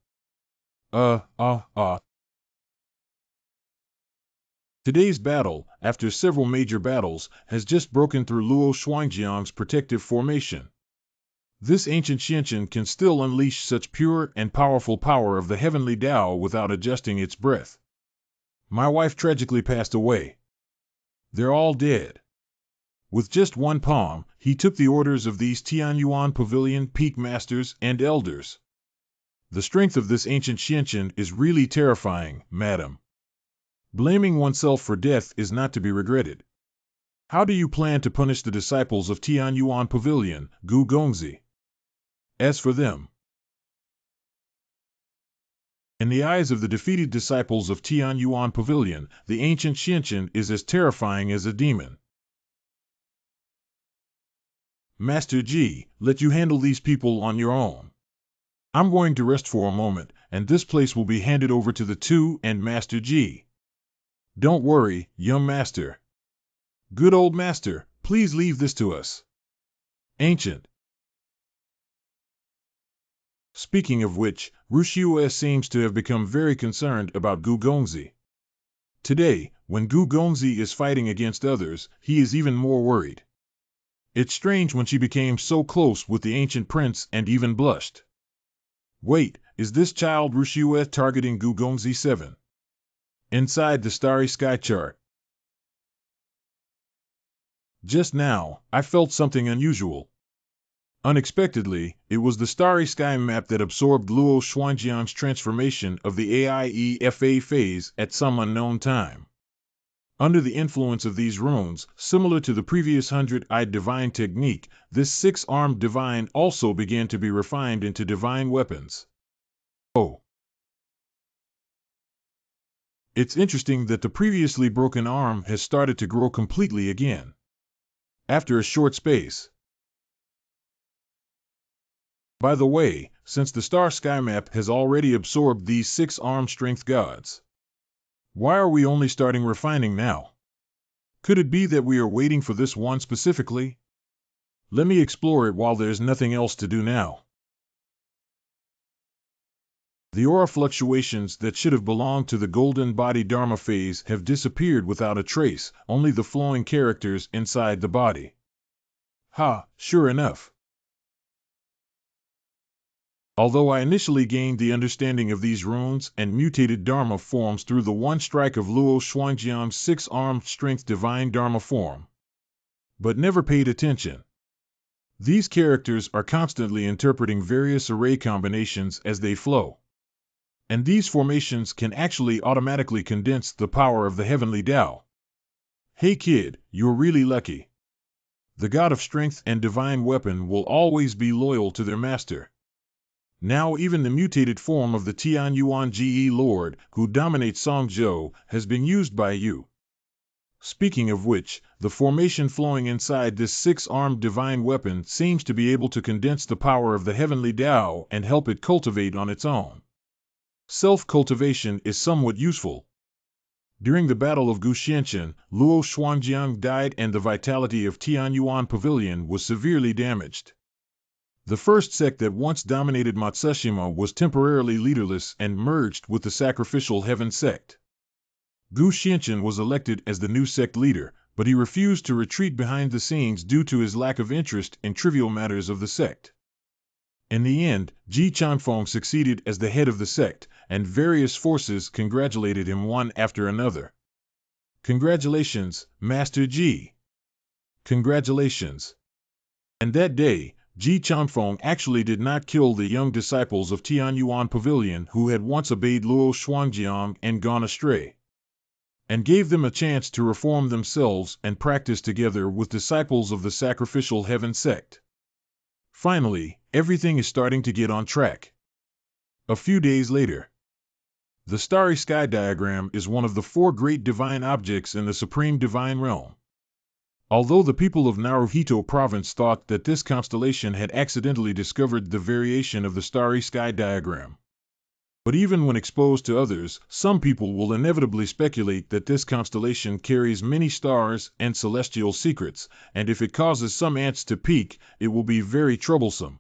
Speaker 1: Today's battle, after several major battles, has just broken through Luo Xuanjiang's protective formation. This ancient Xianqian can still unleash such pure and powerful power of the heavenly Tao without adjusting its breath. My wife tragically passed away. They're all dead. With just one palm, he took the orders of these Tianyuan Pavilion peak masters and elders. The strength of this ancient Xianqian is really terrifying, madam. Blaming oneself for death is not to be regretted. How do you plan to punish the disciples of Tianyuan Pavilion, Gu Gongzi? As for them, in the eyes of the defeated disciples of Tianyuan Pavilion, the ancient Xianqian is as terrifying as a demon. Master Ji, let you handle these people on your own. I'm going to rest for a moment, and this place will be handed over to the two and Master Ji. Don't worry, young master. Good old master, please leave this to us. Ancient. Speaking of which, Rushiue seems to have become very concerned about Gu Gongzi. Today, when Gu Gongzi is fighting against others, he is even more worried. It's strange when she became so close with the ancient prince and even blushed. Wait, is this child Rushiue targeting Gu Gongzi 7? Inside the starry sky chart. Just now, I felt something unusual. Unexpectedly, it was the starry sky map that absorbed Luo Xuanjiang's transformation of the AIEFA phase at some unknown time. Under the influence of these runes, similar to the previous 100-eyed divine technique, this six-armed divine also began to be refined into divine weapons. Oh. It's interesting that the previously broken arm has started to grow completely again. After a short space. By the way, since the star sky map has already absorbed these six-armed strength gods, why are we only starting refining now? Could it be that we are waiting for this one specifically? Let me explore it while there's nothing else to do now. The aura fluctuations that should have belonged to the golden body Dharma phase have disappeared without a trace, only the flowing characters inside the body. Ha, sure enough. Although I initially gained the understanding of these runes and mutated Dharma forms through the one strike of Luo Xuanjiang's six-armed strength divine Dharma form, but never paid attention. These characters are constantly interpreting various array combinations as they flow. And these formations can actually automatically condense the power of the heavenly Tao. Hey kid, you're really lucky. The god of strength and divine weapon will always be loyal to their master. Now even the mutated form of the Tianyuan Ge Lord, who dominates Songzhou, has been used by you. Speaking of which, the formation flowing inside this six-armed divine weapon seems to be able to condense the power of the heavenly Tao and help it cultivate on its own. Self-cultivation is somewhat useful. During the Battle of Guxianchen, Luo Shuangjiang died and the vitality of Tianyuan Pavilion was severely damaged. The first sect that once dominated Matsushima was temporarily leaderless and merged with the sacrificial heaven sect. Guxianchen was elected as the new sect leader, but he refused to retreat behind the scenes due to his lack of interest in trivial matters of the sect. In the end, Ji Chanfeng succeeded as the head of the sect, and various forces congratulated him one after another. Congratulations, Master Ji. Congratulations. And that day, Ji Chanfeng actually did not kill the young disciples of Tianyuan Pavilion who had once obeyed Luo Shuangjiang and gone astray, and gave them a chance to reform themselves and practice together with disciples of the sacrificial heaven sect. Finally, everything is starting to get on track. A few days later. The starry sky diagram is one of the four great divine objects in the supreme divine realm. Although the people of Naruhito province thought that this constellation had accidentally discovered the variation of the starry sky diagram. But even when exposed to others, some people will inevitably speculate that this constellation carries many stars and celestial secrets, and if it causes some ants to peek, it will be very troublesome.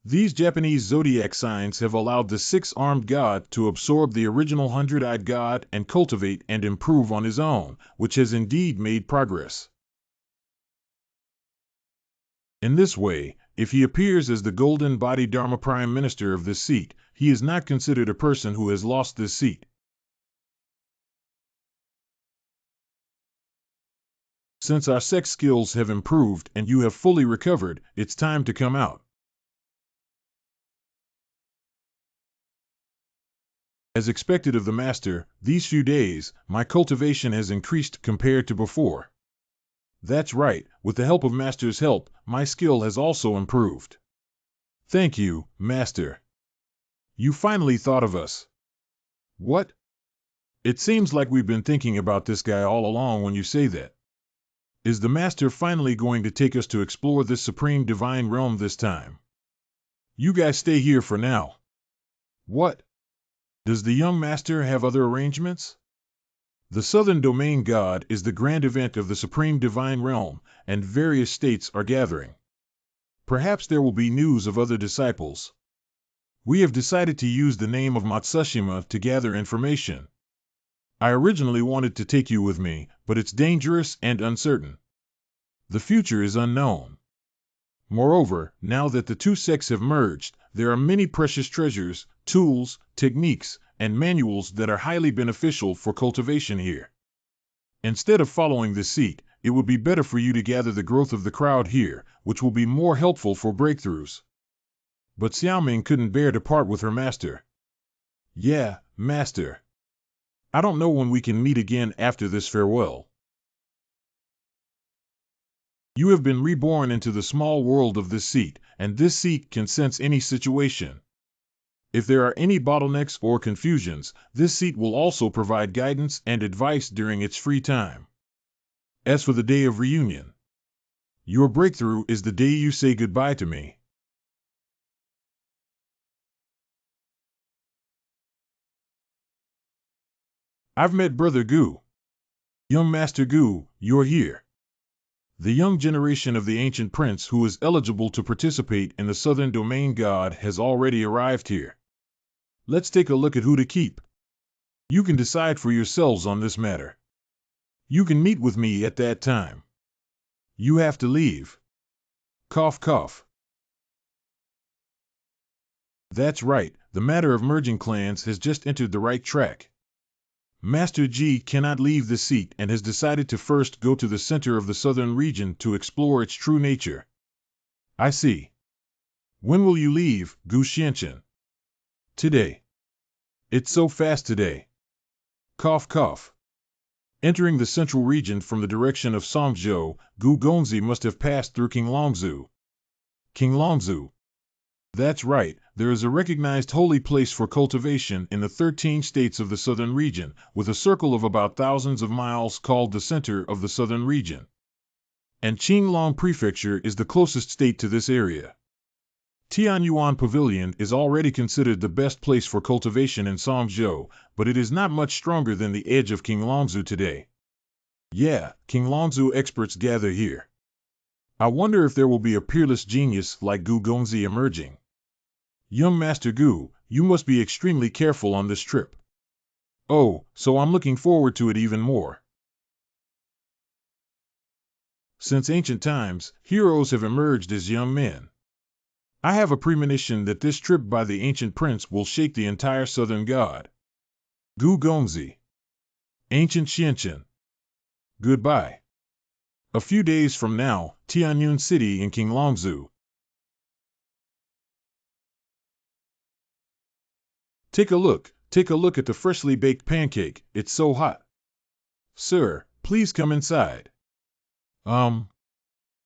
Speaker 1: These Japanese zodiac signs have allowed the six-armed god to absorb the original hundred-eyed god and cultivate and improve on his own, which has indeed made progress. In this way, if he appears as the golden body Dharma Prime Minister of this seat, he is not considered a person who has lost this seat. Since our sex skills have improved and you have fully recovered, it's time to come out. As expected of the Master, these few days, my cultivation has increased compared to before. That's right, with the help of Master's help, my skill has also improved. Thank you, Master. You finally thought of us. What? It seems like we've been thinking about this guy all along when you say that. Is the Master finally going to take us to explore this supreme divine realm this time? You guys stay here for now. What? Does the young Master have other arrangements? The Southern Domain God is the grand event of the supreme divine realm, and various states are gathering. Perhaps there will be news of other disciples. We have decided to use the name of Matsushima to gather information. I originally wanted to take you with me, but it's dangerous and uncertain. The future is unknown. Moreover, now that the two sects have merged, there are many precious treasures, tools, techniques, and manuals that are highly beneficial for cultivation here. Instead of following this seat, it would be better for you to gather the growth of the crowd here, which will be more helpful for breakthroughs. But Xiaoming couldn't bear to part with her master. Yeah, Master. I don't know when we can meet again after this farewell. You have been reborn into the small world of this seat, and this seat can sense any situation. If there are any bottlenecks or confusions, this seat will also provide guidance and advice during its free time. As for the day of reunion, your breakthrough is the day you say goodbye to me. I've met Brother Gu. Young Master Gu, you're here. The young generation of the ancient prince who is eligible to participate in the Southern Domain God has already arrived here. Let's take a look at who to keep. You can decide for yourselves on this matter. You can meet with me at that time. You have to leave. Cough, cough. That's right, the matter of merging clans has just entered the right track. Master Ji cannot leave the seat and has decided to first go to the center of the southern region to explore its true nature. I see. When will you leave, Guxianchen? Today. It's so fast today. Cough, cough. Entering the central region from the direction of Songzhou, Gu Gongzi must have passed through King Longzu. King Longzu. That's right, there is a recognized holy place for cultivation in the 13 states of the southern region, with a circle of about thousands of miles called the center of the southern region. And Qinglong Prefecture is the closest state to this area. Tianyuan Pavilion is already considered the best place for cultivation in Songzhou, but it is not much stronger than the edge of Qinglongzu today. Yeah, Qinglongzu experts gather here. I wonder if there will be a peerless genius like Gu Gongzi emerging. Young Master Gu, you must be extremely careful on this trip. Oh, so I'm looking forward to it even more. Since ancient times, heroes have emerged as young men. I have a premonition that this trip by the ancient prince will shake the entire southern god. Gu Gongzi. Ancient Xianchen. Goodbye. A few days from now, Tianyun City in Qinglongzu. Take a look at the freshly baked pancake, it's so hot. Sir, please come inside.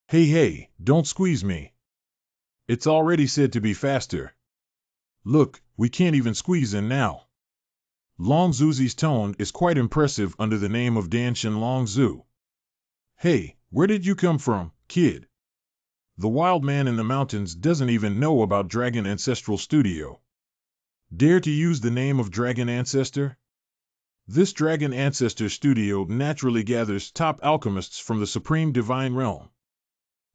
Speaker 1: Hey, don't squeeze me. It's already said to be faster. Look, we can't even squeeze in now. Long Zuzi's tone is quite impressive under the name of Danshan Long Zu. Hey, where did you come from, kid? The wild man in the mountains doesn't even know about Dragon Ancestral Studio. Dare to use the name of Dragon Ancestor? This Dragon Ancestor Studio naturally gathers top alchemists from the Supreme Divine Realm.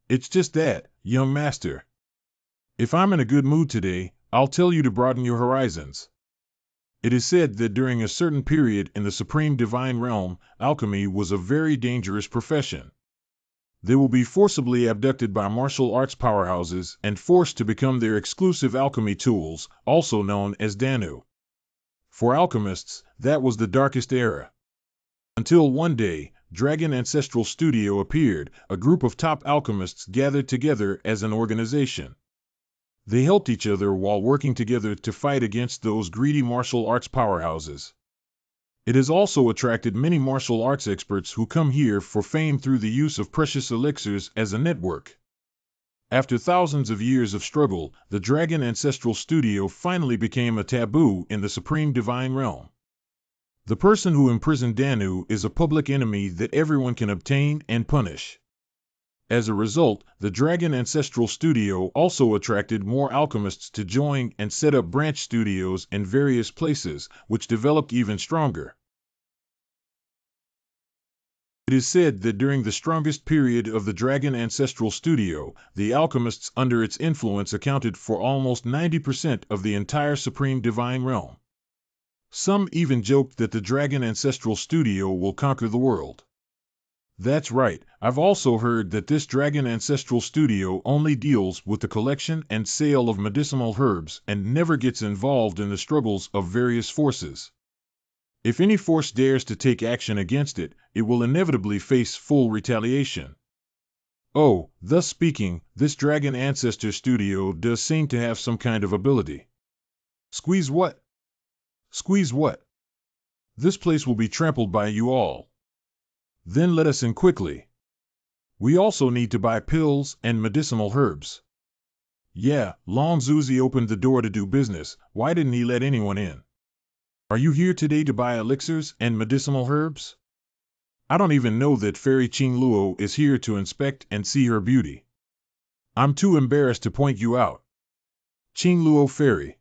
Speaker 1: It's just that, young master. If I'm in a good mood today, I'll tell you to broaden your horizons. It is said that during a certain period in the Supreme Divine Realm, alchemy was a very dangerous profession. They will be forcibly abducted by martial arts powerhouses and forced to become their exclusive alchemy tools, also known as Danu. For alchemists, that was the darkest era. Until one day, Dragon Ancestral Studio appeared, a group of top alchemists gathered together as an organization. They helped each other while working together to fight against those greedy martial arts powerhouses. It has also attracted many martial arts experts who come here for fame through the use of precious elixirs as a network. After thousands of years of struggle, the Dragon Ancestral Studio finally became a taboo in the Supreme Divine Realm. The person who imprisoned Danu is a public enemy that everyone can obtain and punish. As a result, the Dragon Ancestral Studio also attracted more alchemists to join and set up branch studios in various places, which developed even stronger. It is said that during the strongest period of the Dragon Ancestral Studio, the alchemists under its influence accounted for almost 90% of the entire Supreme Divine Realm. Some even joked that the Dragon Ancestral Studio will conquer the world. That's right, I've also heard that this Dragon Ancestral Studio only deals with the collection and sale of medicinal herbs and never gets involved in the struggles of various forces. If any force dares to take action against it, it will inevitably face full retaliation. Oh, thus speaking, this Dragon Ancestor Studio does seem to have some kind of ability. Squeeze what? Squeeze what? This place will be trampled by you all. Then let us in quickly. We also need to buy pills and medicinal herbs. Yeah, Long Zuzi opened the door to do business, why didn't he let anyone in? Are you here today to buy elixirs and medicinal herbs? I don't even know that Fairy Qing Luo is here to inspect and see her beauty. I'm too embarrassed to point you out. Qing Luo Fairy.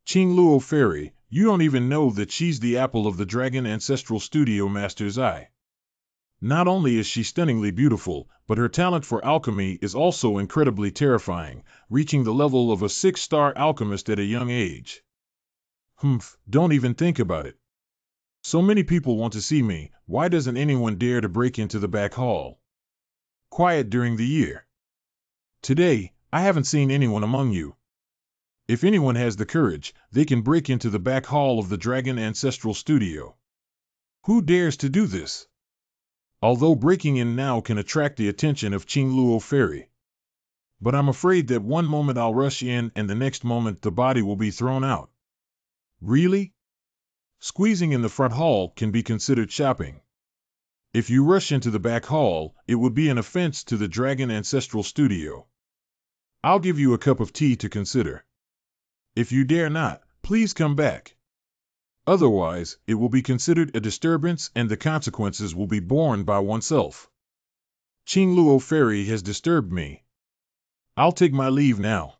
Speaker 1: Qing Luo Fairy, you don't even know that she's the apple of the Dragon Ancestral Studio Master's eye. Not only is she stunningly beautiful, but her talent for alchemy is also incredibly terrifying, reaching the level of a 6-star alchemist at a young age. Don't even think about it. So many people want to see me, why doesn't anyone dare to break into the back hall? Quiet during the year. Today, I haven't seen anyone among you. If anyone has the courage, they can break into the back hall of the Dragon Ancestral Studio. Who dares to do this? Although breaking in now can attract the attention of Qing Luo Fairy. But I'm afraid that one moment I'll rush in and the next moment the body will be thrown out. Really? Squeezing in the front hall can be considered shopping. If you rush into the back hall, it would be an offense to the Dragon Ancestral Studio. I'll give you a cup of tea to consider. If you dare not, please come back. Otherwise, it will be considered a disturbance and the consequences will be borne by oneself. Qing Luo Fairy has disturbed me. I'll take my leave now.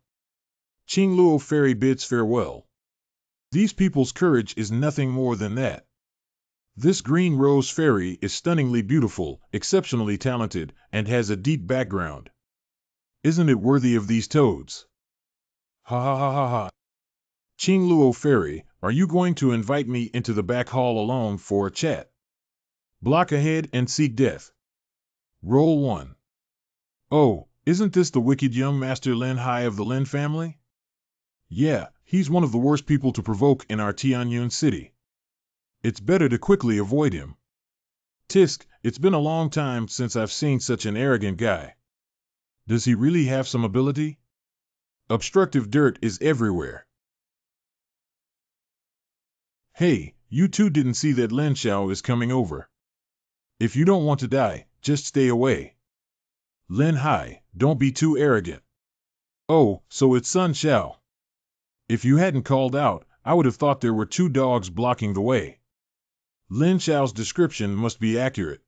Speaker 1: Qing Luo Fairy bids farewell. These people's courage is nothing more than that. This green rose fairy is stunningly beautiful, exceptionally talented, and has a deep background. Isn't it worthy of these toads? Ha ha ha ha ha. Qing Luo Fairy, are you going to invite me into the back hall alone for a chat? Block ahead and seek death. Roll 1. Oh, isn't this the wicked young Master Lin Hai of the Lin family? Yeah, he's one of the worst people to provoke in our Tianyun city. It's better to quickly avoid him. Tisk, it's been a long time since I've seen such an arrogant guy. Does he really have some ability? Obstructive dirt is everywhere. Hey, you two didn't see that Lin Xiao is coming over. If you don't want to die, just stay away. Lin Hai, don't be too arrogant. Oh, so it's Sun Xiao. If you hadn't called out, I would have thought there were 2 dogs blocking the way. Lin Xiao's description must be accurate.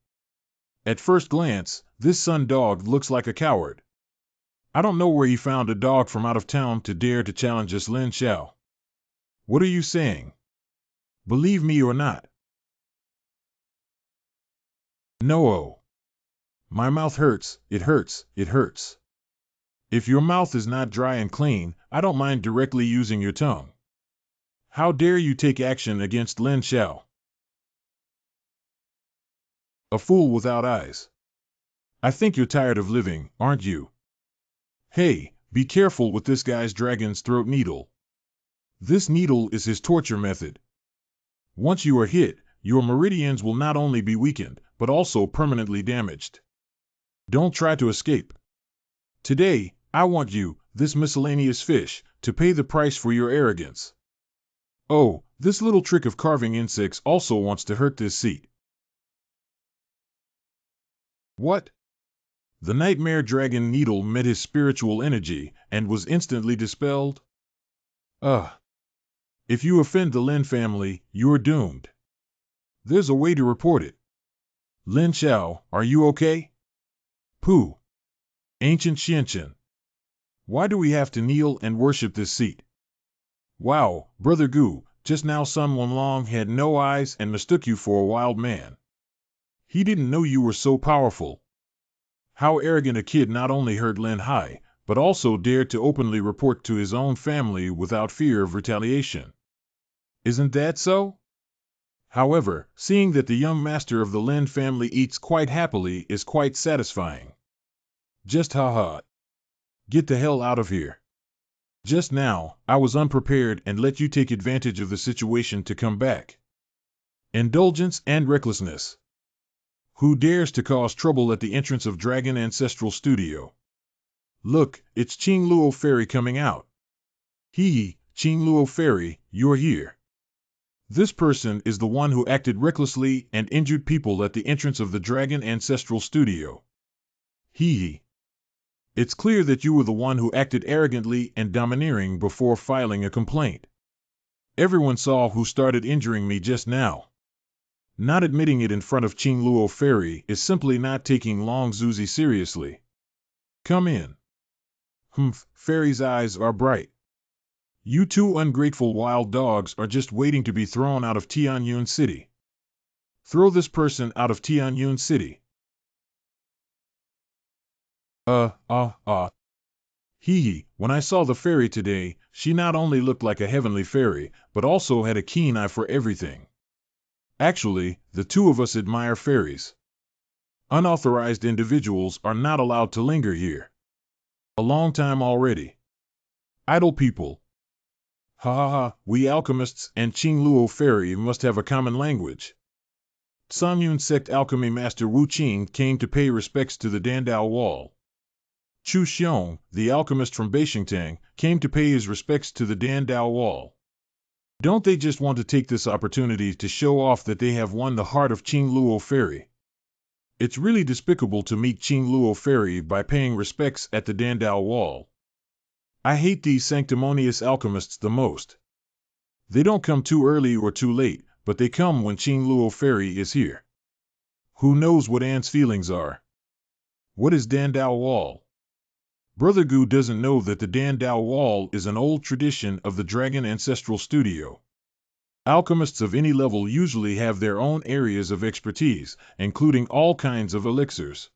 Speaker 1: At first glance, this Sun dog looks like a coward. I don't know where he found a dog from out of town to dare to challenge us Lin Xiao. What are you saying? Believe me or not? No. My mouth hurts, it hurts, it hurts. If your mouth is not dry and clean, I don't mind directly using your tongue. How dare you take action against Lin Xiao? A fool without eyes. I think you're tired of living, aren't you? Hey, be careful with this guy's dragon's throat needle. This needle is his torture method. Once you are hit, your meridians will not only be weakened, but also permanently damaged. Don't try to escape. Today, I want you, this miscellaneous fish, to pay the price for your arrogance. Oh, this little trick of carving insects also wants to hurt this seat. What? The nightmare dragon needle met his spiritual energy and was instantly dispelled? If you offend the Lin family, you're doomed. There's a way to report it. Lin Xiao, are you okay? Pooh. Ancient Xianqian. Why do we have to kneel and worship this seat? Wow, Brother Gu, just now Sun Long had no eyes and mistook you for a wild man. He didn't know you were so powerful. How arrogant a kid not only hurt Lin Hai, but also dared to openly report to his own family without fear of retaliation. Isn't that so? However, seeing that the young master of the Lin family eats quite happily is quite satisfying. Just haha. Get the hell out of here. Just now, I was unprepared and let you take advantage of the situation to come back. Indulgence and recklessness. Who dares to cause trouble at the entrance of Dragon Ancestral Studio? Look, it's Qing Luo Fairy coming out. Hee, Qing Luo Fairy, you're here. This person is the one who acted recklessly and injured people at the entrance of the Dragon Ancestral Studio. Hee. It's clear that you were the one who acted arrogantly and domineering before filing a complaint. Everyone saw who started injuring me just now. Not admitting it in front of Qing Luo Fairy is simply not taking Wangazu seriously. Come in. Fairy's eyes are bright. You 2 ungrateful wild dogs are just waiting to be thrown out of Tianyun City. Throw this person out of Tianyun City. Hee, when I saw the fairy today, she not only looked like a heavenly fairy, but also had a keen eye for everything. Actually, the 2 of us admire fairies. Unauthorized individuals are not allowed to linger here. A long time already. Idle people. We alchemists and Qing Luo Fairy must have a common language. Samyun Sect alchemy master Wu Qing came to pay respects to the Dandao Wall. Chu Xiong, the alchemist from Beishingtang, came to pay his respects to the Dandao Wall. Don't they just want to take this opportunity to show off that they have won the heart of Qing Luo Fairy? It's really despicable to meet Qing Luo Fairy by paying respects at the Dandao Wall. I hate these sanctimonious alchemists the most. They don't come too early or too late, but they come when Qing Luo Fairy is here. Who knows what Anne's feelings are? What is Dandao Wall? Brother Gu doesn't know that the Dandao Wall is an old tradition of the Dragon Ancestral Studio. Alchemists of any level usually have their own areas of expertise, including all kinds of elixirs.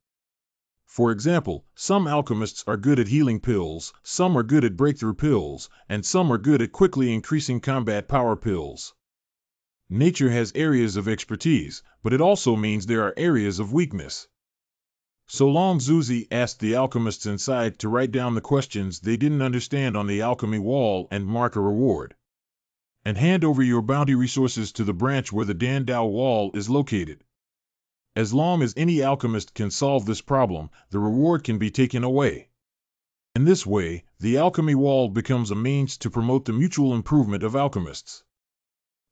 Speaker 1: For example, some alchemists are good at healing pills, some are good at breakthrough pills, and some are good at quickly increasing combat power pills. Nature has areas of expertise, but it also means there are areas of weakness. So Long Zuzi asked the alchemists inside to write down the questions they didn't understand on the alchemy wall and mark a reward. And hand over your bounty resources to the branch where the Dandao Wall is located. As long as any alchemist can solve this problem, the reward can be taken away. In this way, the alchemy wall becomes a means to promote the mutual improvement of alchemists.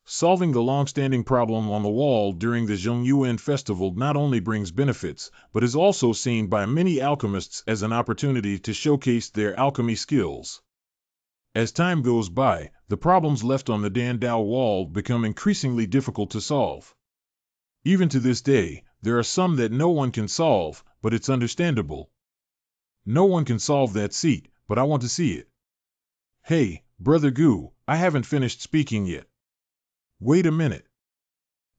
Speaker 1: Solving the long-standing problem on the wall during the Zhongyuan festival not only brings benefits, but is also seen by many alchemists as an opportunity to showcase their alchemy skills. As time goes by, the problems left on the Dandao Wall become increasingly difficult to solve. Even to this day, there are some that no one can solve, but it's understandable. No one can solve that seat, but I want to see it. Hey, Brother Gu, I haven't finished speaking yet. Wait a minute.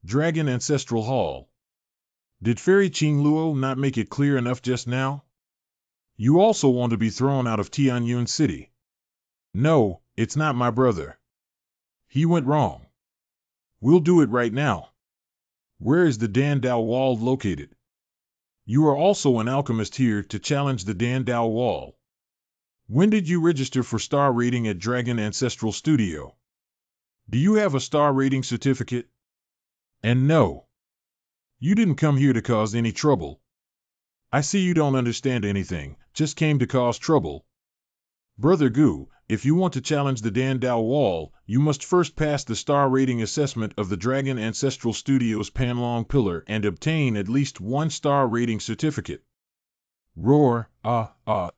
Speaker 1: Dragon Ancestral Hall. Did Fairy Qing Luo not make it clear enough just now? You also want to be thrown out of Tianyun City. No, it's not my brother. He went wrong. We'll do it right now. Where is the Dandao Wall located? You are also an alchemist here to challenge the Dandao Wall. When did you register for star rating at Dragon Ancestral Studio? Do you have a star rating certificate? And no. You didn't come here to cause any trouble. I see you don't understand anything, just came to cause trouble. Brother Gu, if you want to challenge the Dandao Wall, you must first pass the star rating assessment of the Dragon Ancestral Studio's Panlong Pillar and obtain at least 1 star rating certificate. Roar, Liangxing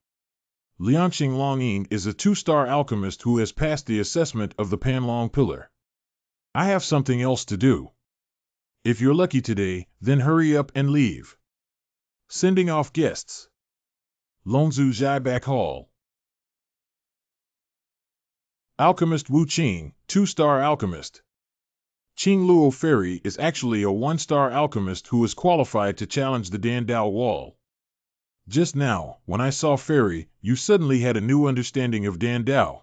Speaker 1: Longyin is a 2-star alchemist who has passed the assessment of the Panlong Pillar. I have something else to do. If you're lucky today, then hurry up and leave. Sending off guests. Longzu Zhaibak Hall. Alchemist Wu Qing, 2-star alchemist. Qing Luo Fairy is actually a 1-star alchemist who is qualified to challenge the Dandao Wall. Just now, when I saw Fairy, you suddenly had a new understanding of Dandao.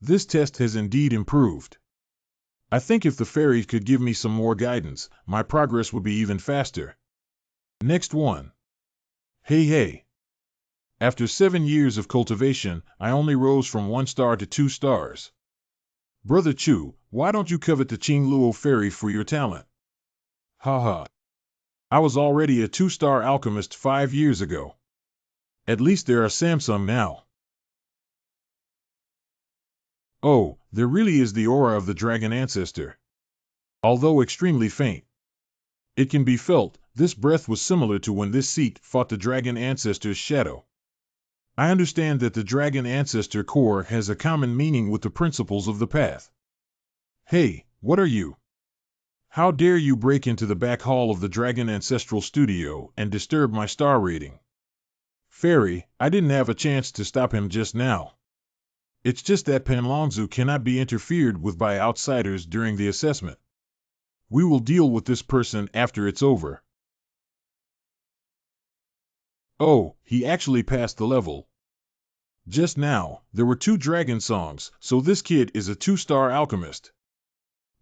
Speaker 1: This test has indeed improved. I think if the Fairy could give me some more guidance, my progress would be even faster. Next one. Hey. After 7 years of cultivation, I only rose from 1 star to 2 stars. Brother Chu, why don't you covet the Qing Luo Fairy for your talent? Haha. I was already a 2-star alchemist 5 years ago. At least there are Samsung now. Oh, there really is the aura of the Dragon Ancestor. Although extremely faint. It can be felt, this breath was similar to when this seat fought the Dragon Ancestor's shadow. I understand that the Dragon Ancestor core has a common meaning with the principles of the path. Hey, what are you? How dare you break into the back hall of the Dragon Ancestral Studio and disturb my star rating? Fairy, I didn't have a chance to stop him just now. It's just that Panlongzu cannot be interfered with by outsiders during the assessment. We will deal with this person after it's over. Oh, he actually passed the level. Just now, there were 2 dragon songs, so this kid is a 2-star alchemist.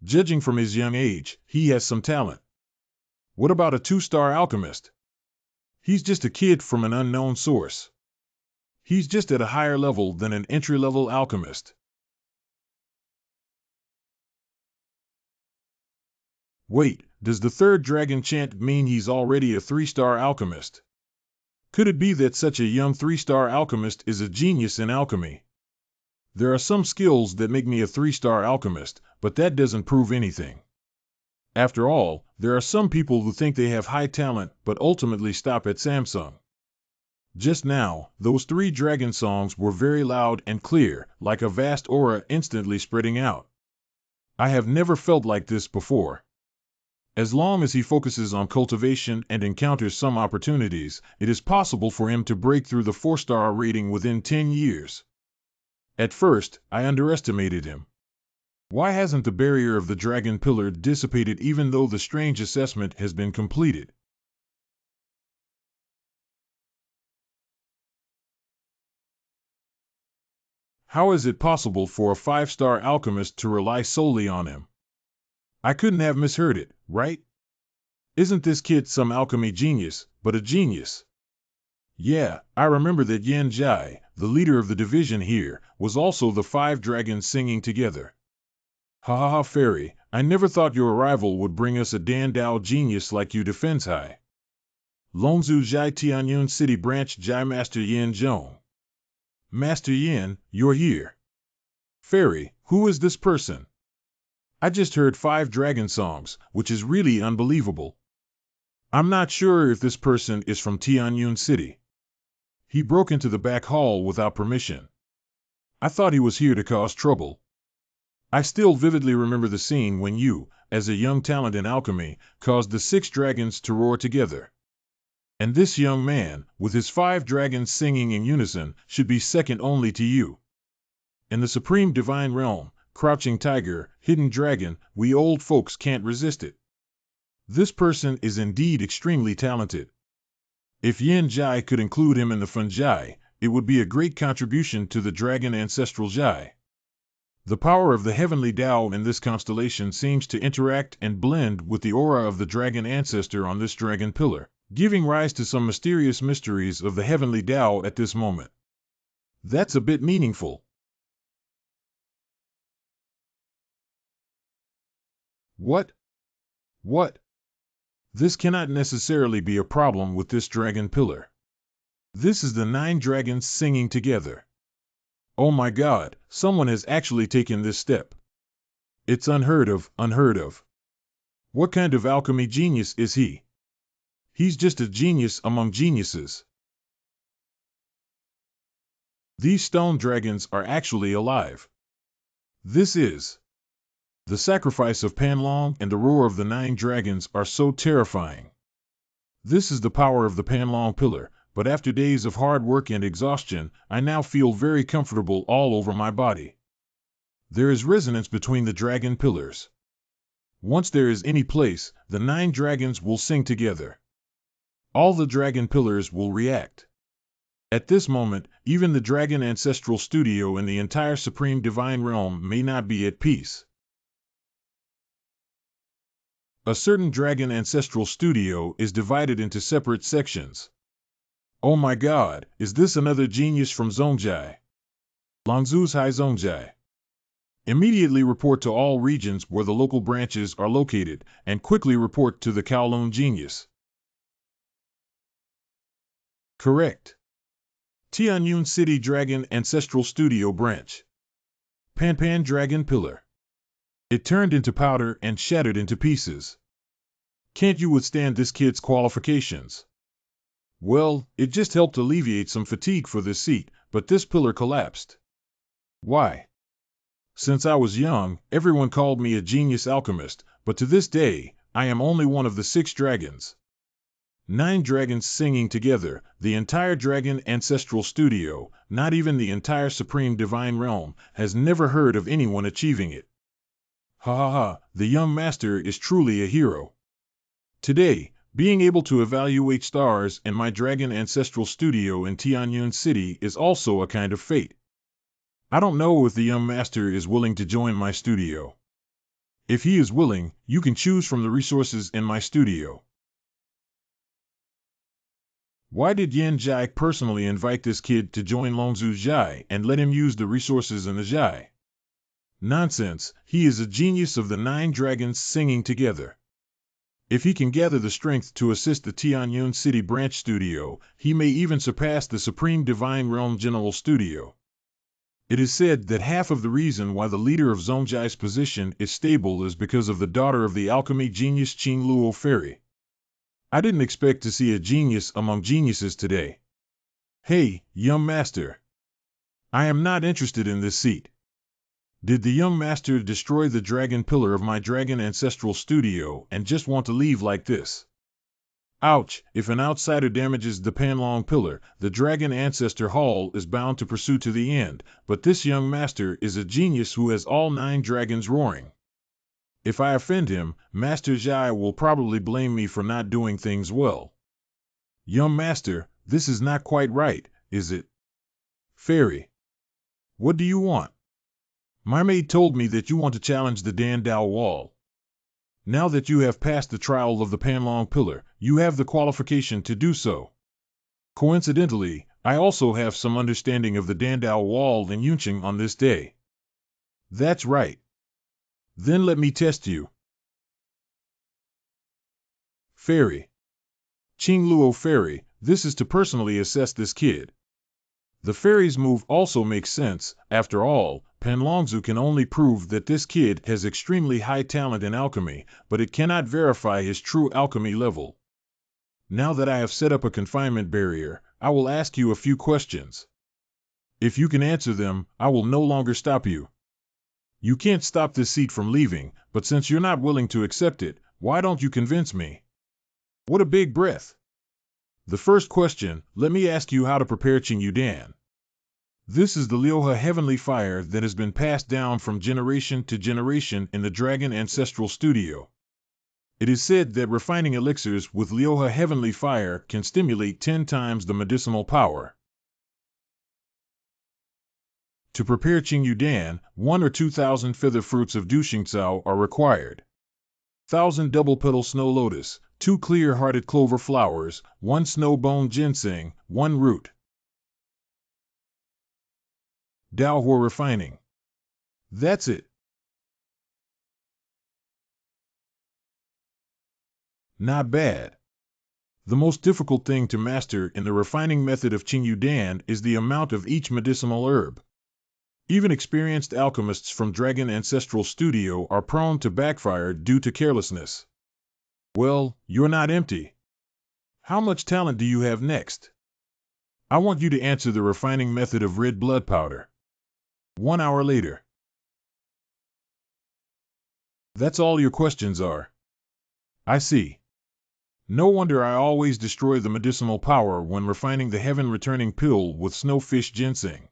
Speaker 1: Judging from his young age, he has some talent. What about a 2-star alchemist? He's just a kid from an unknown source. He's just at a higher level than an entry-level alchemist. Wait, does the 3rd dragon chant mean he's already a 3-star alchemist? Could it be that such a young 3-star alchemist is a genius in alchemy? There are some skills that make me a 3-star alchemist, but that doesn't prove anything. After all, there are some people who think they have high talent but ultimately stop at Samsung. Just now, those three dragon songs were very loud and clear, like a vast aura instantly spreading out. I have never felt like this before. As long as he focuses on cultivation and encounters some opportunities, it is possible for him to break through the 4-star rating within 10 years. At first, I underestimated him. Why hasn't the barrier of the dragon pillar dissipated even though the strange assessment has been completed? How is it possible for a 5-star alchemist to rely solely on him? I couldn't have misheard it, right? Isn't this kid some alchemy genius, but a genius? Yeah, I remember that Yan Jai, the leader of the division here, was also the 5 dragons singing together. Ha ha ha, fairy, I never thought your arrival would bring us a Dan Dao genius like you, Defense High. Longzu Jai Tianyun City Branch Jai Master Yin Zhong. Master Yin, you're here. Fairy, who is this person? I just heard 5 dragon songs, which is really unbelievable. I'm not sure if this person is from Tianyun City. He broke into the back hall without permission. I thought he was here to cause trouble. I still vividly remember the scene when you, as a young talent in alchemy, caused the 6 dragons to roar together. And this young man, with his 5 dragons singing in unison, should be second only to you. In the supreme divine realm, crouching tiger, hidden dragon, we old folks can't resist it. This person is indeed extremely talented. If Yin Jai could include him in the Fun Jai, it would be a great contribution to the dragon ancestral Jai. The power of the heavenly Tao in this constellation seems to interact and blend with the aura of the dragon ancestor on this dragon pillar, giving rise to some mysterious mysteries of the heavenly Tao at this moment. That's a bit meaningful. What? What? This cannot necessarily be a problem with this dragon pillar. This is the 9 dragons singing together. Oh my God, someone has actually taken this step. It's unheard of, unheard of. What kind of alchemy genius is he? He's just a genius among geniuses. These stone dragons are actually alive. This is the sacrifice of Panlong and the roar of the 9 dragons are so terrifying. This is the power of the Panlong pillar, but after days of hard work and exhaustion, I now feel very comfortable all over my body. There is resonance between the dragon pillars. Once there is any place, the 9 dragons will sing together. All the dragon pillars will react. At this moment, even the dragon ancestral studio and the entire supreme divine realm may not be at peace. A certain dragon ancestral studio is divided into separate sections. Oh my God, is this another genius from Zongjai? Longzu's High Zongjai. Immediately report to all regions where the local branches are located, and quickly report to the Kowloon genius. Correct. Tianyun City Dragon Ancestral Studio Branch. Pan Dragon Pillar. It turned into powder and shattered into pieces. Can't you withstand this kid's qualifications? Well, it just helped alleviate some fatigue for this seat, but this pillar collapsed. Why? Since I was young, everyone called me a genius alchemist, but to this day, I am only one of the 6 dragons. 9 dragons singing together, the entire dragon ancestral studio, not even the entire supreme divine realm, has never heard of anyone achieving it. Ha ha ha, the young master is truly a hero. Today, being able to evaluate stars in my dragon ancestral studio in Tianyun City is also a kind of fate. I don't know if the young master is willing to join my studio. If he is willing, you can choose from the resources in my studio. Why did Yan Jai personally invite this kid to join Longzu Jai and let him use the resources in the Jai? Nonsense, he is a genius of the 9 dragons singing together. If he can gather the strength to assist the Tianyun City Branch Studio, he may even surpass the Supreme Divine Realm General Studio. It is said that half of the reason why the leader of Zongjai's position is stable is because of the daughter of the alchemy genius Qing Luo Fairy. I didn't expect to see a genius among geniuses today. Hey, young master. I am not interested in this seat. Did the young master destroy the dragon pillar of my dragon ancestral studio and just want to leave like this? Ouch, if an outsider damages the Panlong pillar, the dragon ancestor hall is bound to pursue to the end, but this young master is a genius who has all 9 dragons roaring. If I offend him, Master Xiao will probably blame me for not doing things well. Young master, this is not quite right, is it? Fairy. What do you want? My maid told me that you want to challenge the Dan Dao wall. Now that you have passed the trial of the Panlong pillar, you have the qualification to do so. Coincidentally, I also have some understanding of the Dan Dao wall in Yunqing on this day. That's right. Then let me test you. Fairy. Qing Luo Fairy, this is to personally assess this kid. The fairy's move also makes sense. After all, Panlongzu can only prove that this kid has extremely high talent in alchemy, but it cannot verify his true alchemy level. Now that I have set up a confinement barrier, I will ask you a few questions. If you can answer them, I will no longer stop you. You can't stop this seat from leaving, but since you're not willing to accept it, why don't you convince me? What a big breath. The first question, let me ask you how to prepare Qing Yudan. This is the Liuhe heavenly fire that has been passed down from generation to generation in the Dragon Ancestral Studio. It is said that refining elixirs with Liuhe heavenly fire can stimulate 10 times the medicinal power. To prepare Qing Yudan, 1 or 2,000 feather fruits of Duxingcao are required. 1,000 double-petal snow lotus, 2 clear-hearted clover flowers, 1 snow-bone ginseng, 1 root. Daohua refining. That's it. Not bad. The most difficult thing to master in the refining method of Qing Yudan is the amount of each medicinal herb. Even experienced alchemists from Dragon Ancestral Studio are prone to backfire due to carelessness. Well, you're not empty. How much talent do you have next? I want you to answer the refining method of red blood powder. 1 hour later. That's all your questions are. I see. No wonder I always destroy the medicinal power when refining the heaven-returning pill with snowfish ginseng.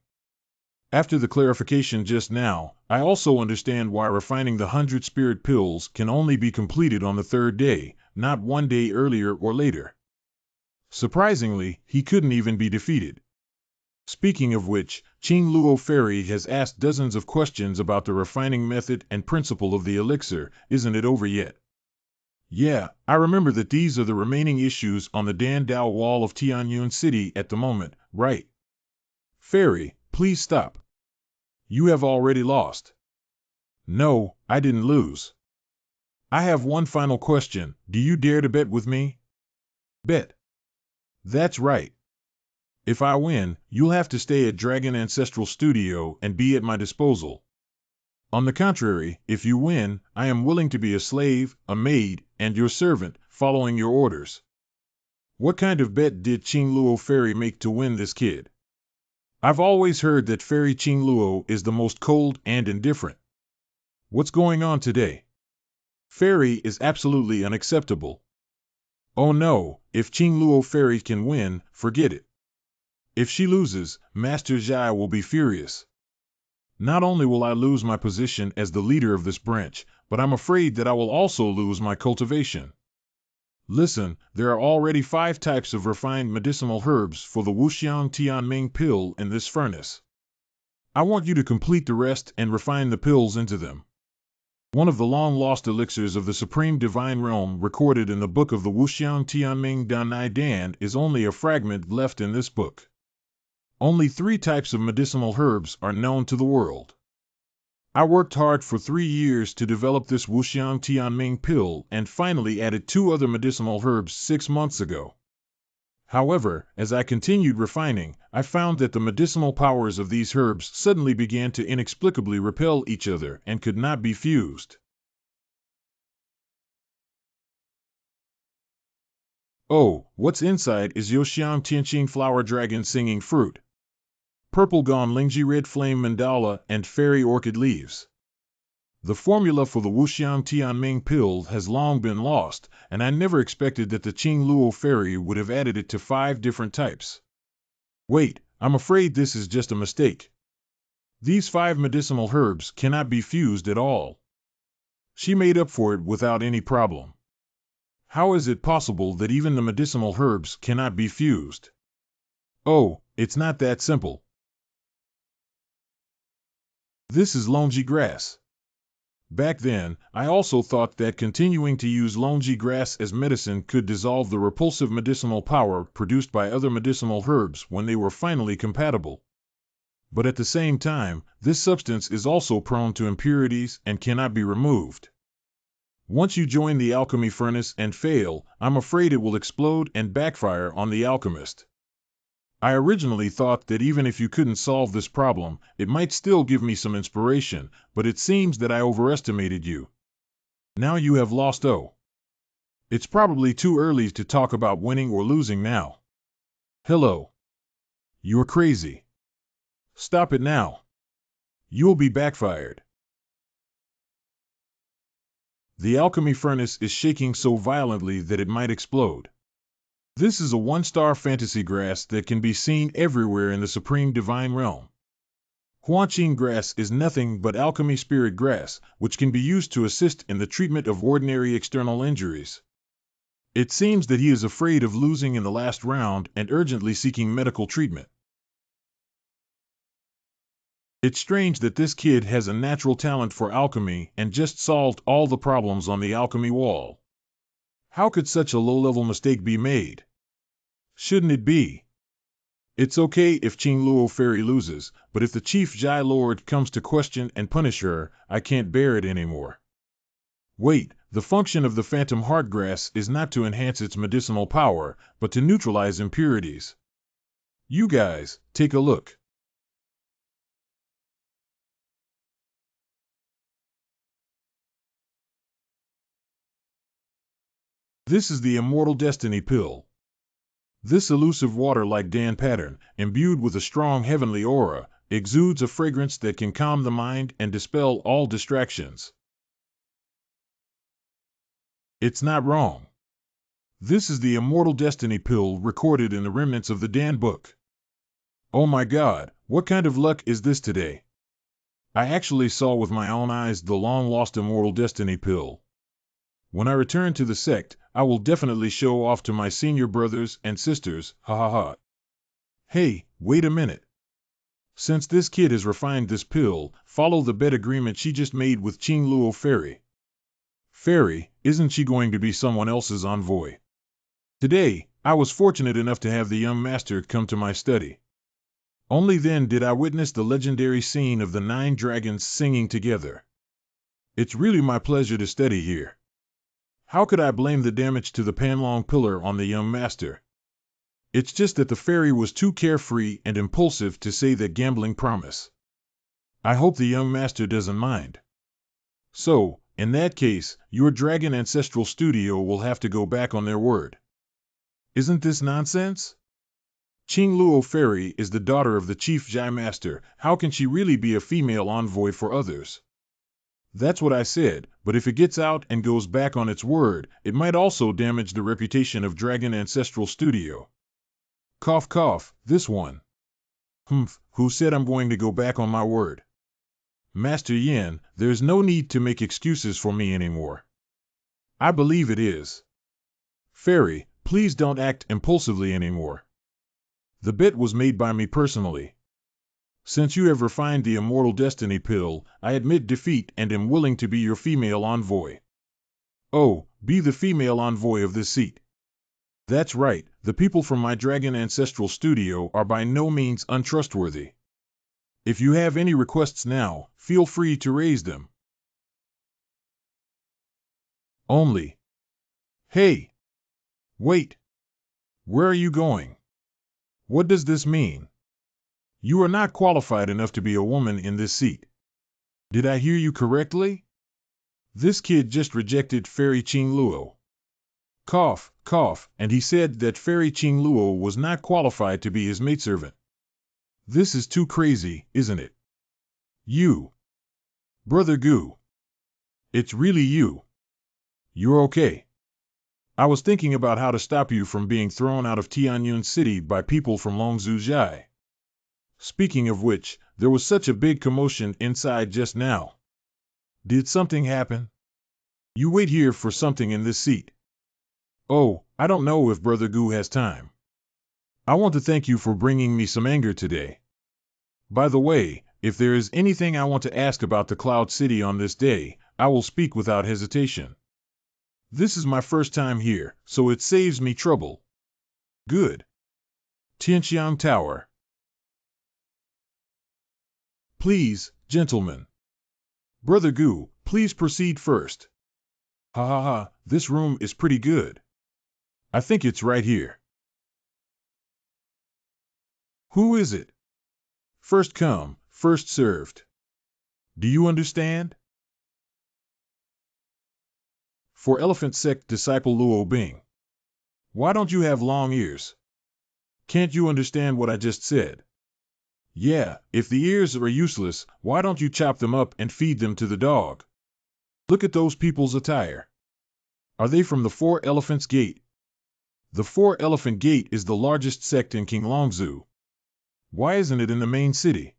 Speaker 1: After the clarification just now, I also understand why refining the 100 spirit pills can only be completed on the 3rd day, not 1 day earlier or later. Surprisingly, he couldn't even be defeated. Speaking of which, Qing Luo Fairy has asked dozens of questions about the refining method and principle of the elixir. Isn't it over yet? Yeah, I remember that these are the remaining issues on the Dan Dao wall of Tianyun City at the moment, right? Fairy, please stop. You have already lost. No, I didn't lose. I have one final question. Do you dare to bet with me? Bet. That's right. If I win, you'll have to stay at Dragon Ancestral Studio and be at my disposal. On the contrary, if you win, I am willing to be a slave, a maid, and your servant, following your orders. What kind of bet did Qing Luo Fairy make to win this kid? I've always heard that Fairy Qing Luo is the most cold and indifferent. What's going on today? Fairy is absolutely unacceptable. Oh no, if Qing Luo Fairy can win, forget it. If she loses, Master Xiao will be furious. Not only will I lose my position as the leader of this branch, but I'm afraid that I will also lose my cultivation. Listen, there are already 5 types of refined medicinal herbs for the Wuxiang Tianming pill in this furnace. I want you to complete the rest and refine the pills into them. One of the long-lost elixirs of the Supreme Divine Realm recorded in the book of the Wuxiang Tianming Danai Dan is only a fragment left in this book. Only 3 types of medicinal herbs are known to the world. I worked hard for 3 years to develop this Wuxiang Tianming pill and finally added 2 other medicinal herbs 6 months ago. However, as I continued refining, I found that the medicinal powers of these herbs suddenly began to inexplicably repel each other and could not be fused. 。Oh, what's inside is Yoxiang Tianqing flower dragon singing fruit, purple gong lingji red flame mandala, and fairy orchid leaves. The formula for the Wuxiang Tianming pill has long been lost, and I never expected that the Qing Luo fairy would have added it to 5 different types. Wait, I'm afraid this is just a mistake. These 5 medicinal herbs cannot be fused at all. She made up for it without any problem. How is it possible that even the medicinal herbs cannot be fused? Oh, it's not that simple. This is longi grass. Back then, I also thought that continuing to use longi grass as medicine could dissolve the repulsive medicinal power produced by other medicinal herbs when they were finally compatible. But at the same time, this substance is also prone to impurities and cannot be removed. Once you join the alchemy furnace and fail, I'm afraid it will explode and backfire on the alchemist. I originally thought that even if you couldn't solve this problem, it might still give me some inspiration, but it seems that I overestimated you. Now you have lost. Oh. It's probably too early to talk about winning or losing now. Hello. You're crazy. Stop it now. You'll be backfired. The alchemy furnace is shaking so violently that it might explode. This is a 1-star fantasy grass that can be seen everywhere in the supreme divine realm. Huanqing grass is nothing but alchemy spirit grass, which can be used to assist in the treatment of ordinary external injuries. It seems that he is afraid of losing in the last round and urgently seeking medical treatment. It's strange that this kid has a natural talent for alchemy and just solved all the problems on the alchemy wall. How could such a low-level mistake be made? Shouldn't it be? It's okay if Qing Luo Fairy loses, but if the Chief Jai Lord comes to question and punish her, I can't bear it anymore. Wait, the function of the Phantom Heartgrass is not to enhance its medicinal power, but to neutralize impurities. You guys, take a look. This is the Immortal Destiny Pill. This elusive water-like Dan pattern, imbued with a strong heavenly aura, exudes a fragrance that can calm the mind and dispel all distractions. It's not wrong. This is the Immortal Destiny Pill recorded in the remnants of the Dan book. Oh my God, what kind of luck is this today? I actually saw with my own eyes the long-lost Immortal Destiny Pill. When I return to the sect, I will definitely show off to my senior brothers and sisters, ha ha ha. Hey, wait a minute. Since this kid has refined this pill, follow the bet agreement she just made with Qing Luo Fairy. Fairy, isn't she going to be someone else's envoy? Today, I was fortunate enough to have the young master come to my study. Only then did I witness the legendary scene of the 9 dragons singing together. It's really my pleasure to study here. How could I blame the damage to the Panlong pillar on the young master? It's just that the fairy was too carefree and impulsive to say that gambling promise. I hope the young master doesn't mind. So, in that case, your Dragon Ancestral Studio will have to go back on their word. Isn't this nonsense? Qing Luo Fairy is the daughter of the Chief Jai Master. How can she really be a female envoy for others? That's what I said, but if it gets out and goes back on its word, it might also damage the reputation of Dragon Ancestral Studio. Cough cough, this one. Who said I'm going to go back on my word? Master Yin, there's no need to make excuses for me anymore. I believe it is. Fairy, please don't act impulsively anymore. The bet was made by me personally. Since you have refined the Immortal Destiny Pill, I admit defeat and am willing to be your female envoy. Oh, be the female envoy of this seat. That's right, the people from my Dragon Ancestral Studio are by no means untrustworthy. If you have any requests now, feel free to raise them. Only. Hey! Wait! Where are you going? What does this mean? You are not qualified enough to be a woman in this seat. Did I hear you correctly? This kid just rejected Fairy Qing Luo. Cough, cough, and he said that Fairy Qing Luo was not qualified to be his maidservant. This is too crazy, isn't it? You. Brother Gu. It's really you. You're okay. I was thinking about how to stop you from being thrown out of Tianyun City by people from Longzhu Zhai. Speaking of which, there was such a big commotion inside just now. Did something happen? You wait here for something in this seat. Oh, I don't know if Brother Gu has time. I want to thank you for bringing me some anger today. By the way, if there is anything I want to ask about the Cloud City on this day, I will speak without hesitation. This is my first time here, so it saves me trouble. Good. Tianxiang Tower. Please, gentlemen. Brother Gu, please proceed first. Ha ha ha, this room is pretty good. I think it's right here. Who is it? First come, first served. Do you understand? For Elephant Sect disciple Luo Bing. Why don't you have long ears? Can't you understand what I just said? Yeah, if the ears are useless, why don't you chop them up and feed them to the dog? Look at those people's attire. Are they from the Four Elephants Gate? The Four Elephant Gate is the largest sect in King Longzhu. Why isn't it in the main city?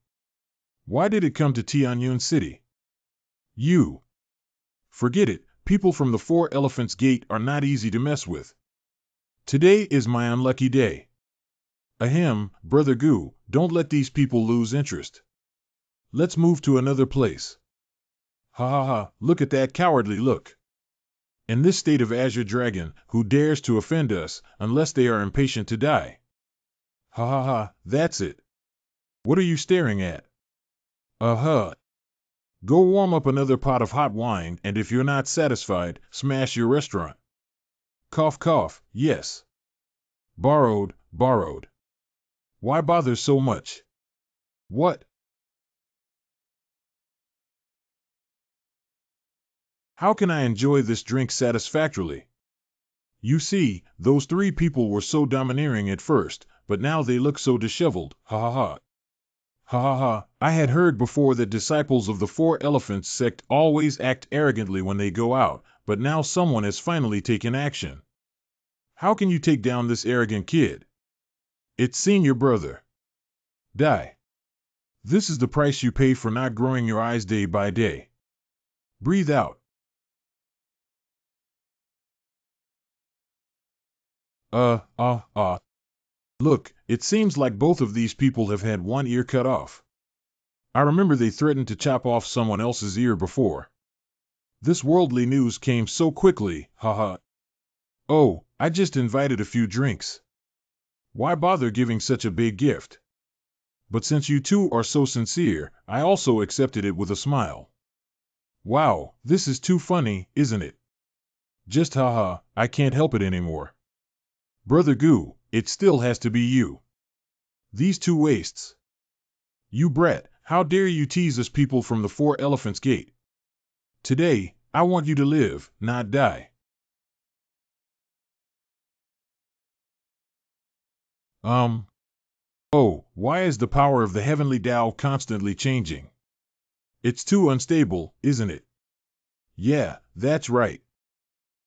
Speaker 1: Why did it come to Tianyun City? You. Forget it, people from the Four Elephants Gate are not easy to mess with. Today is my unlucky day. Ahem, Brother Gu, don't let these people lose interest. Let's move to another place. Ha ha ha, look at that cowardly look. In this state of Azure Dragon, who dares to offend us, unless they are impatient to die? Ha ha ha, that's it. What are you staring at? Uh-huh. Go warm up another pot of hot wine, and if you're not satisfied, smash your restaurant. Cough cough, yes. Borrowed, borrowed. Why bother so much? What? How can I enjoy this drink satisfactorily? You see, those three people were so domineering at first, but now they look so disheveled, ha ha ha. Ha ha ha, I had heard before that disciples of the Four Elephants sect always act arrogantly when they go out, but now someone has finally taken action. How can you take down this arrogant kid? It's senior brother. Die. This is the price you pay for not growing your eyes day by day. Breathe out. Look, it seems like both of these people have had one ear cut off. I remember they threatened to chop off someone else's ear before. This worldly news came so quickly, haha. Oh, I just invited a few drinks. Why bother giving such a big gift? But since you two are so sincere, I also accepted it with a smile. Wow, this is too funny, isn't it? Just haha, I can't help it anymore. Brother Gu, it still has to be you. These two wastes. You brat, how dare you tease us people from the Four Elephants Gate? Today, I want you to live, not die. Oh, why is the power of the heavenly Tao constantly changing? It's too unstable, isn't it? Yeah, that's right.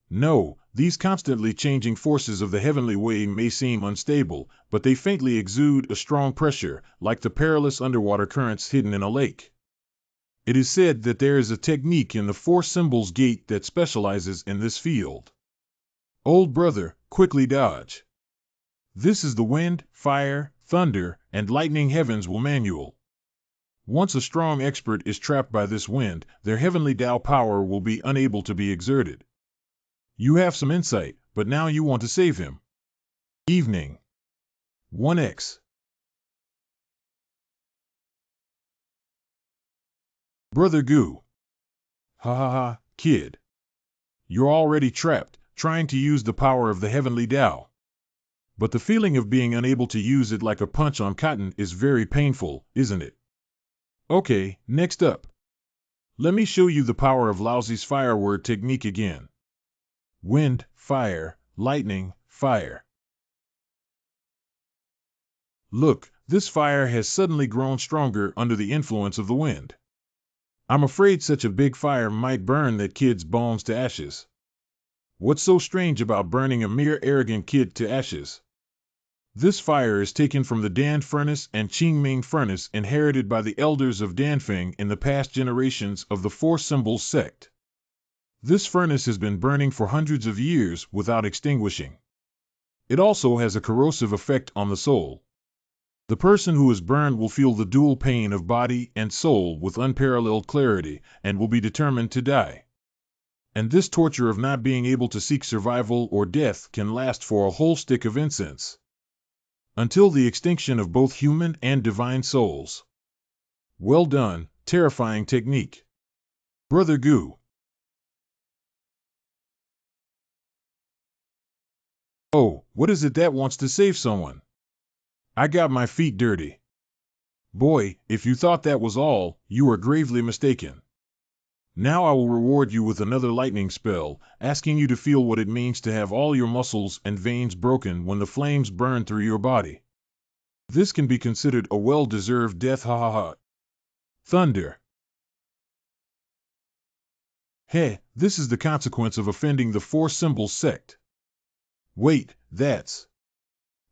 Speaker 1: No, these constantly changing forces of the heavenly way may seem unstable, but they faintly exude a strong pressure, like the perilous underwater currents hidden in a lake. It is said that there is a technique in the Four Symbols Gate that specializes in this field. Old brother, quickly dodge. This is the wind, fire, thunder, and lightning heavens will manual. Once a strong expert is trapped by this wind, their heavenly Tao power will be unable to be exerted. You have some insight, but now you want to save him. Evening. 1x. Brother Gu. Ha ha ha, kid. You're already trapped, trying to use the power of the heavenly Tao. But the feeling of being unable to use it like a punch on cotton is very painful, isn't it? Okay, next up. Let me show you the power of Laozi's fire word technique again. Wind, fire, lightning, fire. Look, this fire has suddenly grown stronger under the influence of the wind. I'm afraid such a big fire might burn that kid's bones to ashes. What's so strange about burning a mere arrogant kid to ashes? This fire is taken from the Dan furnace and Hongmeng furnace inherited by the elders of Danfeng in the past generations of the Four Symbols sect. This furnace has been burning for hundreds of years without extinguishing. It also has a corrosive effect on the soul. The person who is burned will feel the dual pain of body and soul with unparalleled clarity and will be determined to die. And this torture of not being able to seek survival or death can last for a whole stick of incense, until the extinction of both human and divine souls. Well done, terrifying technique. Brother Gu. Oh, what is it that wants to save someone? I got my feet dirty. Boy, if you thought that was all, you are gravely mistaken. Now I will reward you with another lightning spell, asking you to feel what it means to have all your muscles and veins broken when the flames burn through your body. This can be considered a well-deserved death, ha ha ha. Thunder. Hey, this is the consequence of offending the Four Symbols sect. Wait,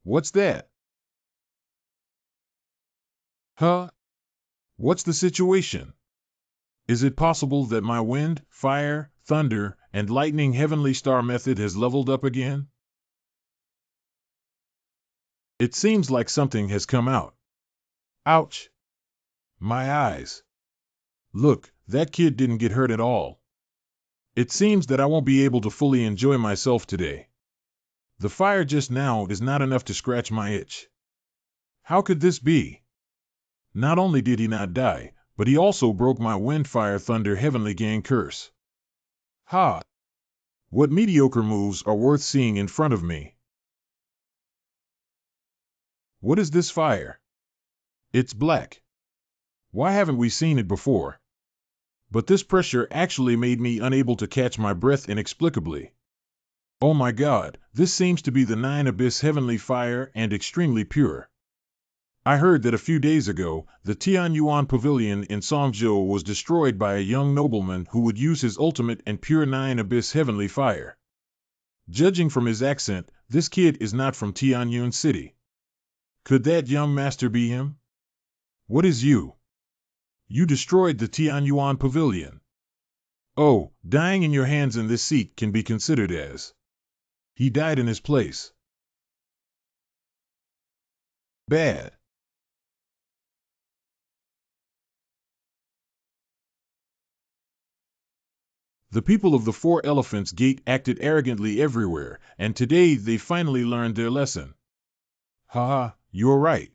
Speaker 1: what's that? Huh? What's the situation? Is it possible that my wind, fire, thunder, and lightning heavenly star method has leveled up again? It seems like something has come out. Ouch! My eyes. Look, that kid didn't get hurt at all. It seems that I won't be able to fully enjoy myself today. The fire just now is not enough to scratch my itch. How could this be? Not only did he not die, but he also broke my wind, fire, thunder, heavenly gang curse. Ha! What mediocre moves are worth seeing in front of me? What is this fire? It's black. Why haven't we seen it before? But this pressure actually made me unable to catch my breath inexplicably. Oh my God, this seems to be the Nine Abyss heavenly fire and extremely pure. I heard that a few days ago, the Tian pavilion in Songzhou was destroyed by a young nobleman who would use his ultimate and pure Nine Abyss heavenly fire. Judging from his accent, this kid is not from Tianyun City. Could that young master be him? What is you? You destroyed the Tianyuan pavilion. Oh, dying in your hands in this seat can be considered as. He died in his place. Bad. The people of the Four Elephants Gate acted arrogantly everywhere, and today they finally learned their lesson. Haha, you're right.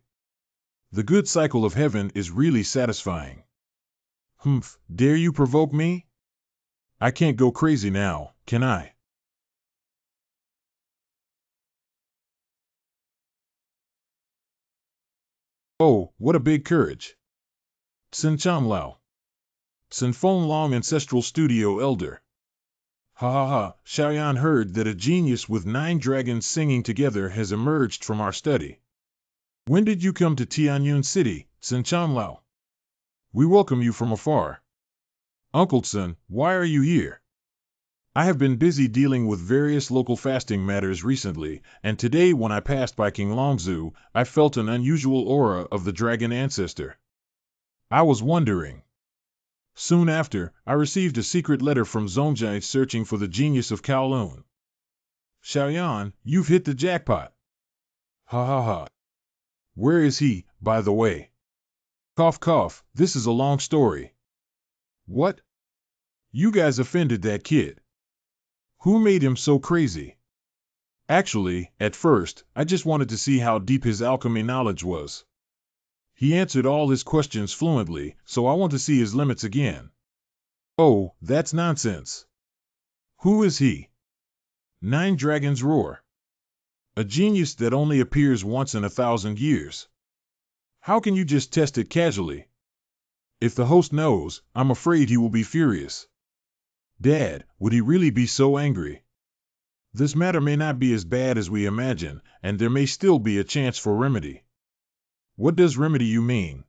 Speaker 1: The good cycle of heaven is really satisfying. Humph, dare you provoke me? I can't go crazy now, can I? Oh, what a big courage. Sin Cham Lao. Sin Feng Long Ancestral Studio Elder. Ha ha ha, Xiao heard that a genius with 9 dragons singing together has emerged from our study. When did you come to Tianyun City, Sin Cham Lao? We welcome you from afar. Uncle Sun, why are you here? I have been busy dealing with various local fasting matters recently, and today when I passed by King Longzu, I felt an unusual aura of the dragon ancestor. I was wondering. Soon after, I received a secret letter from Zongjai searching for the genius of Kowloon. Xiaoyan, you've hit the jackpot. Ha ha ha. Where is he, by the way? Cough cough, this is a long story. What? You guys offended that kid. Who made him so crazy? Actually, at first, I just wanted to see how deep his alchemy knowledge was. He answered all his questions fluently, so I want to see his limits again. Oh, that's nonsense. Who is he? 9 Dragons Roar. A genius that only appears once in 1,000 years. How can you just test it casually? If the host knows, I'm afraid he will be furious. Dad, would he really be so angry? This matter may not be as bad as we imagine, and there may still be a chance for remedy. What does remedy you mean?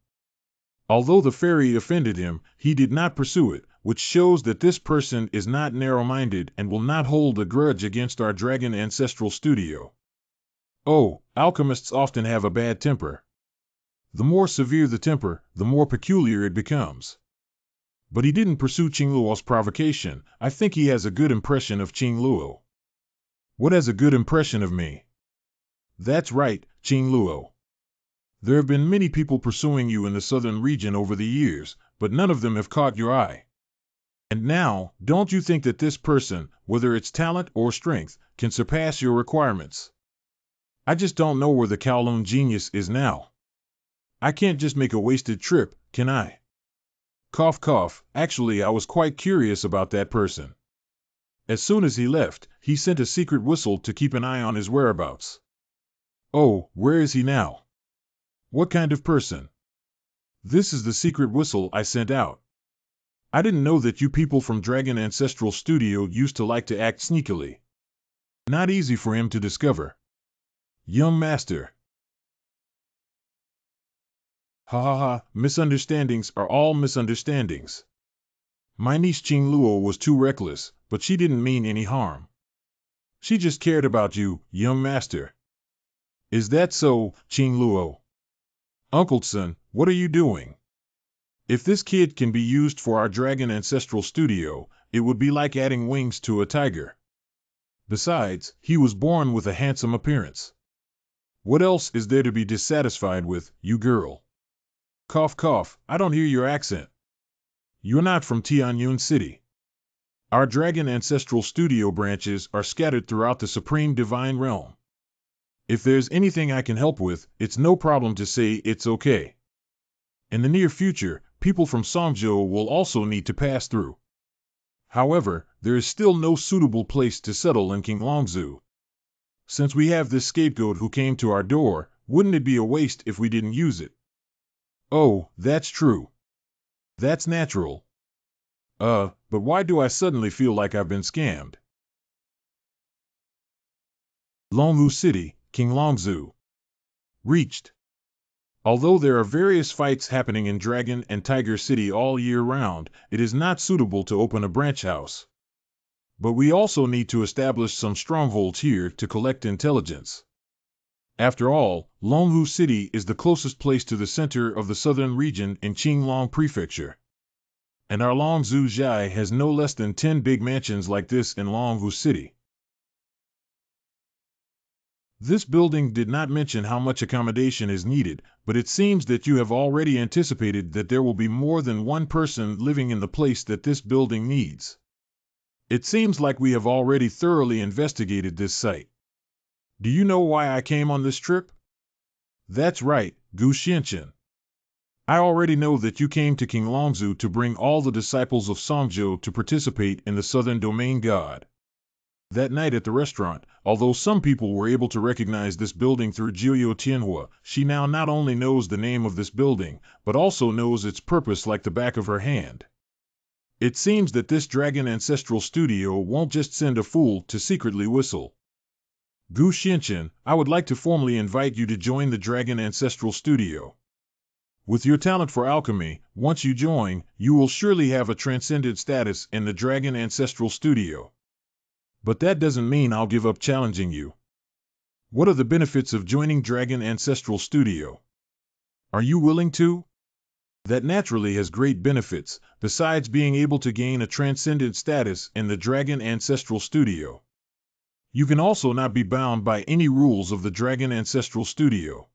Speaker 1: Although the fairy offended him, he did not pursue it, which shows that this person is not narrow-minded and will not hold a grudge against our dragon ancestral studio. Oh, alchemists often have a bad temper. The more severe the temper, the more peculiar it becomes. But he didn't pursue Qing Luo's provocation. I think he has a good impression of Qing Luo. What has a good impression of me? That's right, Qing Luo. There have been many people pursuing you in the southern region over the years, but none of them have caught your eye. And now, don't you think that this person, whether it's talent or strength, can surpass your requirements? I just don't know where the Kowloon genius is now. I can't just make a wasted trip, can I? Cough cough, actually I was quite curious about that person. As soon as he left, he sent a secret whistle to keep an eye on his whereabouts. Oh, where is he now? What kind of person? This is the secret whistle I sent out. I didn't know that you people from Dragon Ancestral Studio used to like to act sneakily. Not easy for him to discover. Young master. Ha ha ha, misunderstandings are all misunderstandings. My niece Qing Luo was too reckless, but she didn't mean any harm. She just cared about you, young master. Is that so, Qing Luo? Uncle-son, what are you doing? If this kid can be used for our Dragon Ancestral Studio, it would be like adding wings to a tiger. Besides, he was born with a handsome appearance. What else is there to be dissatisfied with, you girl? Cough cough, I don't hear your accent. You're not from Tianyun City. Our Dragon Ancestral Studio branches are scattered throughout the Supreme Divine Realm. If there's anything I can help with, it's no problem to say it's okay. In the near future, people from Songzhou will also need to pass through. However, there is still no suitable place to settle in Wangazu. Since we have this scapegoat who came to our door, wouldn't it be a waste if we didn't use it? Oh, that's true. That's natural. But why do I suddenly feel like I've been scammed? Longwu City, Wangazu. Reached. Although there are various fights happening in Dragon and Tiger City all year round, it is not suitable to open a branch house. But we also need to establish some strongholds here to collect intelligence. After all, Longwu City is the closest place to the center of the southern region in Qinglong Prefecture. And our Longzhu Zhai has no less than 10 big mansions like this in Longwu City. This building did not mention how much accommodation is needed, but it seems that you have already anticipated that there will be more than one person living in the place that this building needs. It seems like we have already thoroughly investigated this site. Do you know why I came on this trip? That's right, Gu Xianqian. I already know that you came to Qinglongzu to bring all the disciples of Songzhou to participate in the Southern Domain God. That night at the restaurant, although some people were able to recognize this building through Jiuyou Tianhua, she now not only knows the name of this building, but also knows its purpose like the back of her hand. It seems that this Dragon Ancestral Studio won't just send a fool to secretly whistle. Gu Xianqian, I would like to formally invite you to join the Dragon Ancestral Studio. With your talent for alchemy, once you join, you will surely have a transcendent status in the Dragon Ancestral Studio. But that doesn't mean I'll give up challenging you. What are the benefits of joining Dragon Ancestral Studio? Are you willing to? That naturally has great benefits, besides being able to gain a transcendent status in the Dragon Ancestral Studio. You can also not be bound by any rules of the Dragon Ancestral Studio.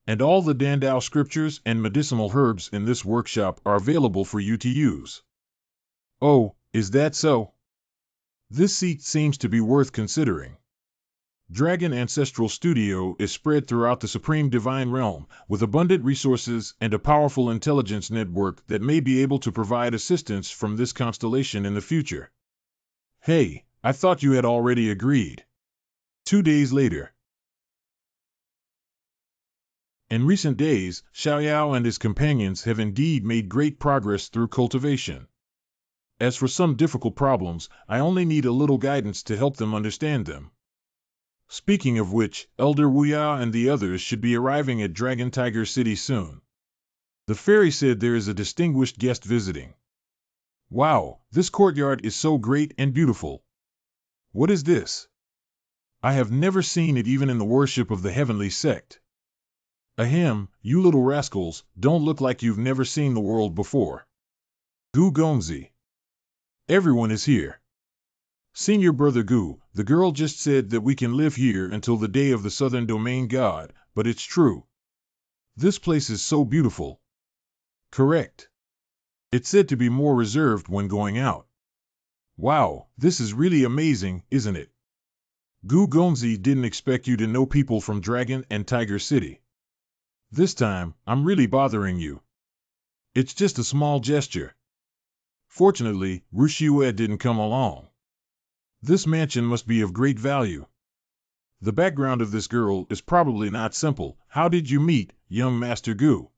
Speaker 1: And all the Dandao scriptures and medicinal herbs in this workshop are available for you to use. Oh, is that so? This seat seems to be worth considering. Dragon Ancestral Studio is spread throughout the Supreme Divine Realm, with abundant resources and a powerful intelligence network that may be able to provide assistance from this constellation in the future. Hey, I thought you had already agreed. 2 days later. In recent days, Xiao and his companions have indeed made great progress through cultivation. As for some difficult problems, I only need a little guidance to help them understand them. Speaking of which, Elder Wuya and the others should be arriving at Dragon Tiger City soon. The fairy said there is a distinguished guest visiting. Wow, this courtyard is so great and beautiful. What is this? I have never seen it even in the worship of the heavenly sect. Ahem, you little rascals, don't look like you've never seen the world before. Gu Gongzi. Everyone is here. Senior Brother Gu, the girl just said that we can live here until the day of the Southern Domain God, but it's true. This place is so beautiful. Correct. It's said to be more reserved when going out. Wow, this is really amazing, isn't it? Gu Gongzi didn't expect you to know people from Dragon and Tiger City. This time, I'm really bothering you. It's just a small gesture. Fortunately, Rushiue didn't come along. This mansion must be of great value. The background of this girl is probably not simple. How did you meet, young Master Gu?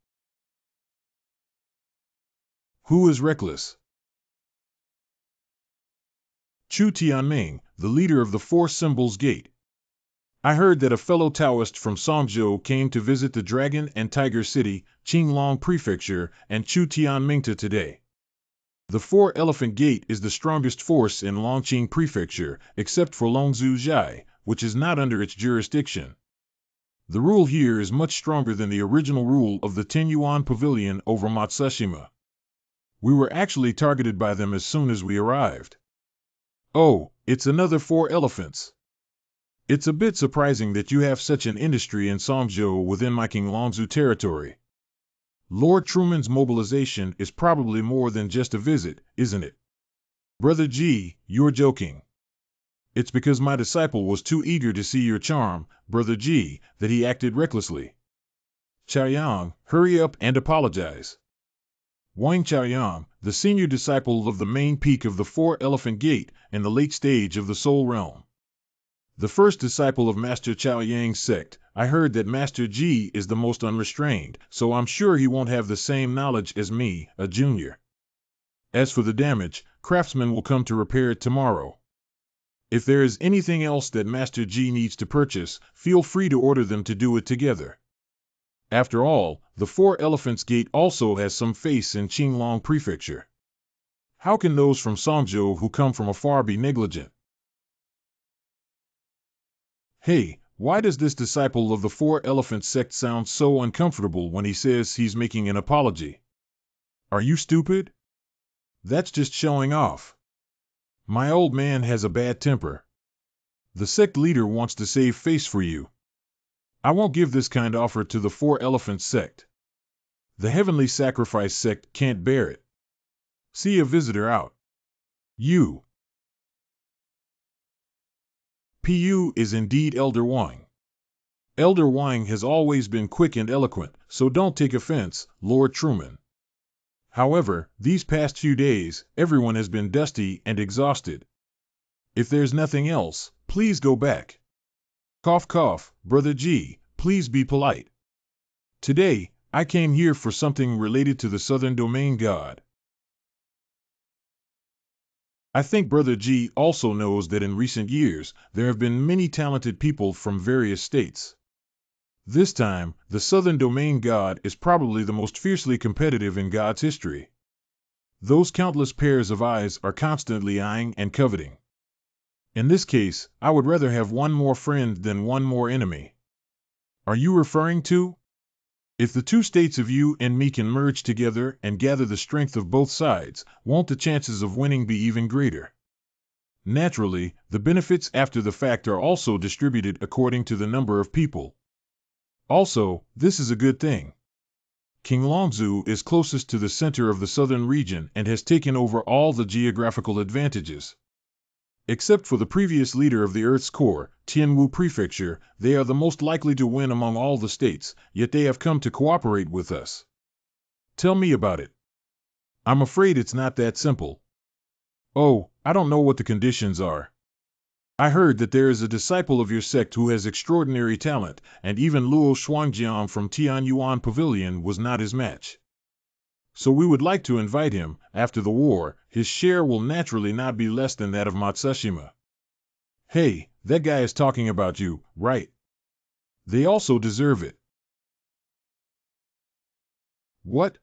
Speaker 1: Who is reckless? Chu Tianming, the leader of the Four Symbols Gate. I heard that a fellow Taoist from Songzhou came to visit the Dragon and Tiger City, Qinglong Prefecture, and Chu Tianmingta today. The Four Elephant Gate is the strongest force in Longqing Prefecture, except for Longzhu Zhai, which is not under its jurisdiction. The rule here is much stronger than the original rule of the Tianyuan Pavilion over Matsushima. We were actually targeted by them as soon as we arrived. Oh, it's another Four Elephants. It's a bit surprising that you have such an industry in Songzhou within my King Longzhu territory. Lord Truman's mobilization is probably more than just a visit, isn't it? Brother G, you're joking. It's because my disciple was too eager to see your charm, Brother G, that he acted recklessly. Chaoyang, hurry up and apologize. Wang Chaoyang, the senior disciple of the main peak of the Four Elephant Gate in the late stage of the Soul Realm. The first disciple of Master Chaoyang's sect, I heard that Master G is the most unrestrained, so I'm sure he won't have the same knowledge as me, a junior. As for the damage, craftsmen will come to repair it tomorrow. If there is anything else that Master G needs to purchase, feel free to order them to do it together. After all, the Four Elephants Gate also has some face in Qinglong Prefecture. How can those from Songzhou who come from afar be negligent? Hey, why does this disciple of the Four Elephant sect sound so uncomfortable when he says he's making an apology? Are you stupid? That's just showing off. My old man has a bad temper. The sect leader wants to save face for you. I won't give this kind offer to the Four Elephant sect. The Heavenly Sacrifice sect can't bear it. See a visitor out. You. Pu is indeed Elder Wang. Elder Wang has always been quick and eloquent, so don't take offense, Lord Truman. However, these past few days, everyone has been dusty and exhausted. If there's nothing else, please go back. Cough cough, Brother G, please be polite. Today, I came here for something related to the Southern Domain God. I think Brother G also knows that in recent years, there have been many talented people from various states. This time, the Southern Domain God is probably the most fiercely competitive in God's history. Those countless pairs of eyes are constantly eyeing and coveting. In this case, I would rather have one more friend than one more enemy. Are you referring to? If the two states of you and me can merge together and gather the strength of both sides, won't the chances of winning be even greater? Naturally, the benefits after the fact are also distributed according to the number of people. Also, this is a good thing. King Longzhu is closest to the center of the southern region and has taken over all the geographical advantages. Except for the previous leader of the Earth's core, Tianwu Prefecture, they are the most likely to win among all the states, yet they have come to cooperate with us. Tell me about it. I'm afraid it's not that simple. Oh, I don't know what the conditions are. I heard that there is a disciple of your sect who has extraordinary talent, and even Luo Shuangjian from Tianyuan Pavilion was not his match. So we would like to invite him. After the war, his share will naturally not be less than that of Matsushima. Hey, that guy is talking about you, right? They also deserve it. What?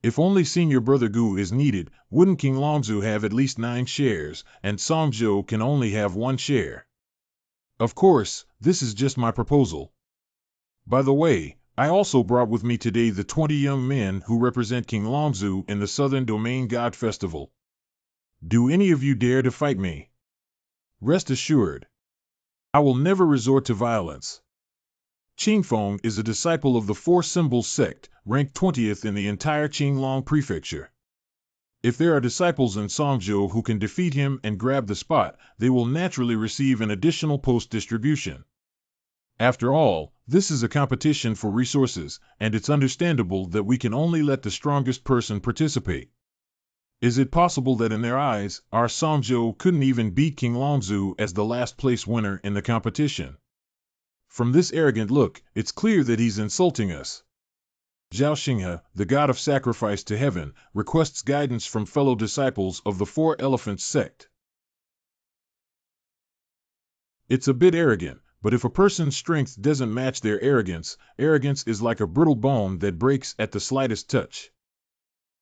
Speaker 1: If only Senior Brother Gu is needed, wouldn't King Longzhu have at least 9 shares, and Songzhou can only have 1 share? Of course, this is just my proposal. By the way, I also brought with me today the 20 young men who represent King Longzhu in the Southern Domain God Festival. Do any of you dare to fight me? Rest assured, I will never resort to violence. Qingfeng is a disciple of the Four Symbols Sect, ranked 20th in the entire Qinglong Prefecture. If there are disciples in Songzhou who can defeat him and grab the spot, they will naturally receive an additional post distribution. After all, this is a competition for resources, and it's understandable that we can only let the strongest person participate. Is it possible that in their eyes, our Songzhou couldn't even beat King Longzhu as the last place winner in the competition? From this arrogant look, it's clear that he's insulting us. Zhao Xinghe, the god of sacrifice to heaven, requests guidance from fellow disciples of the Four Elephants sect. It's a bit arrogant, but if a person's strength doesn't match their arrogance, arrogance is like a brittle bone that breaks at the slightest touch.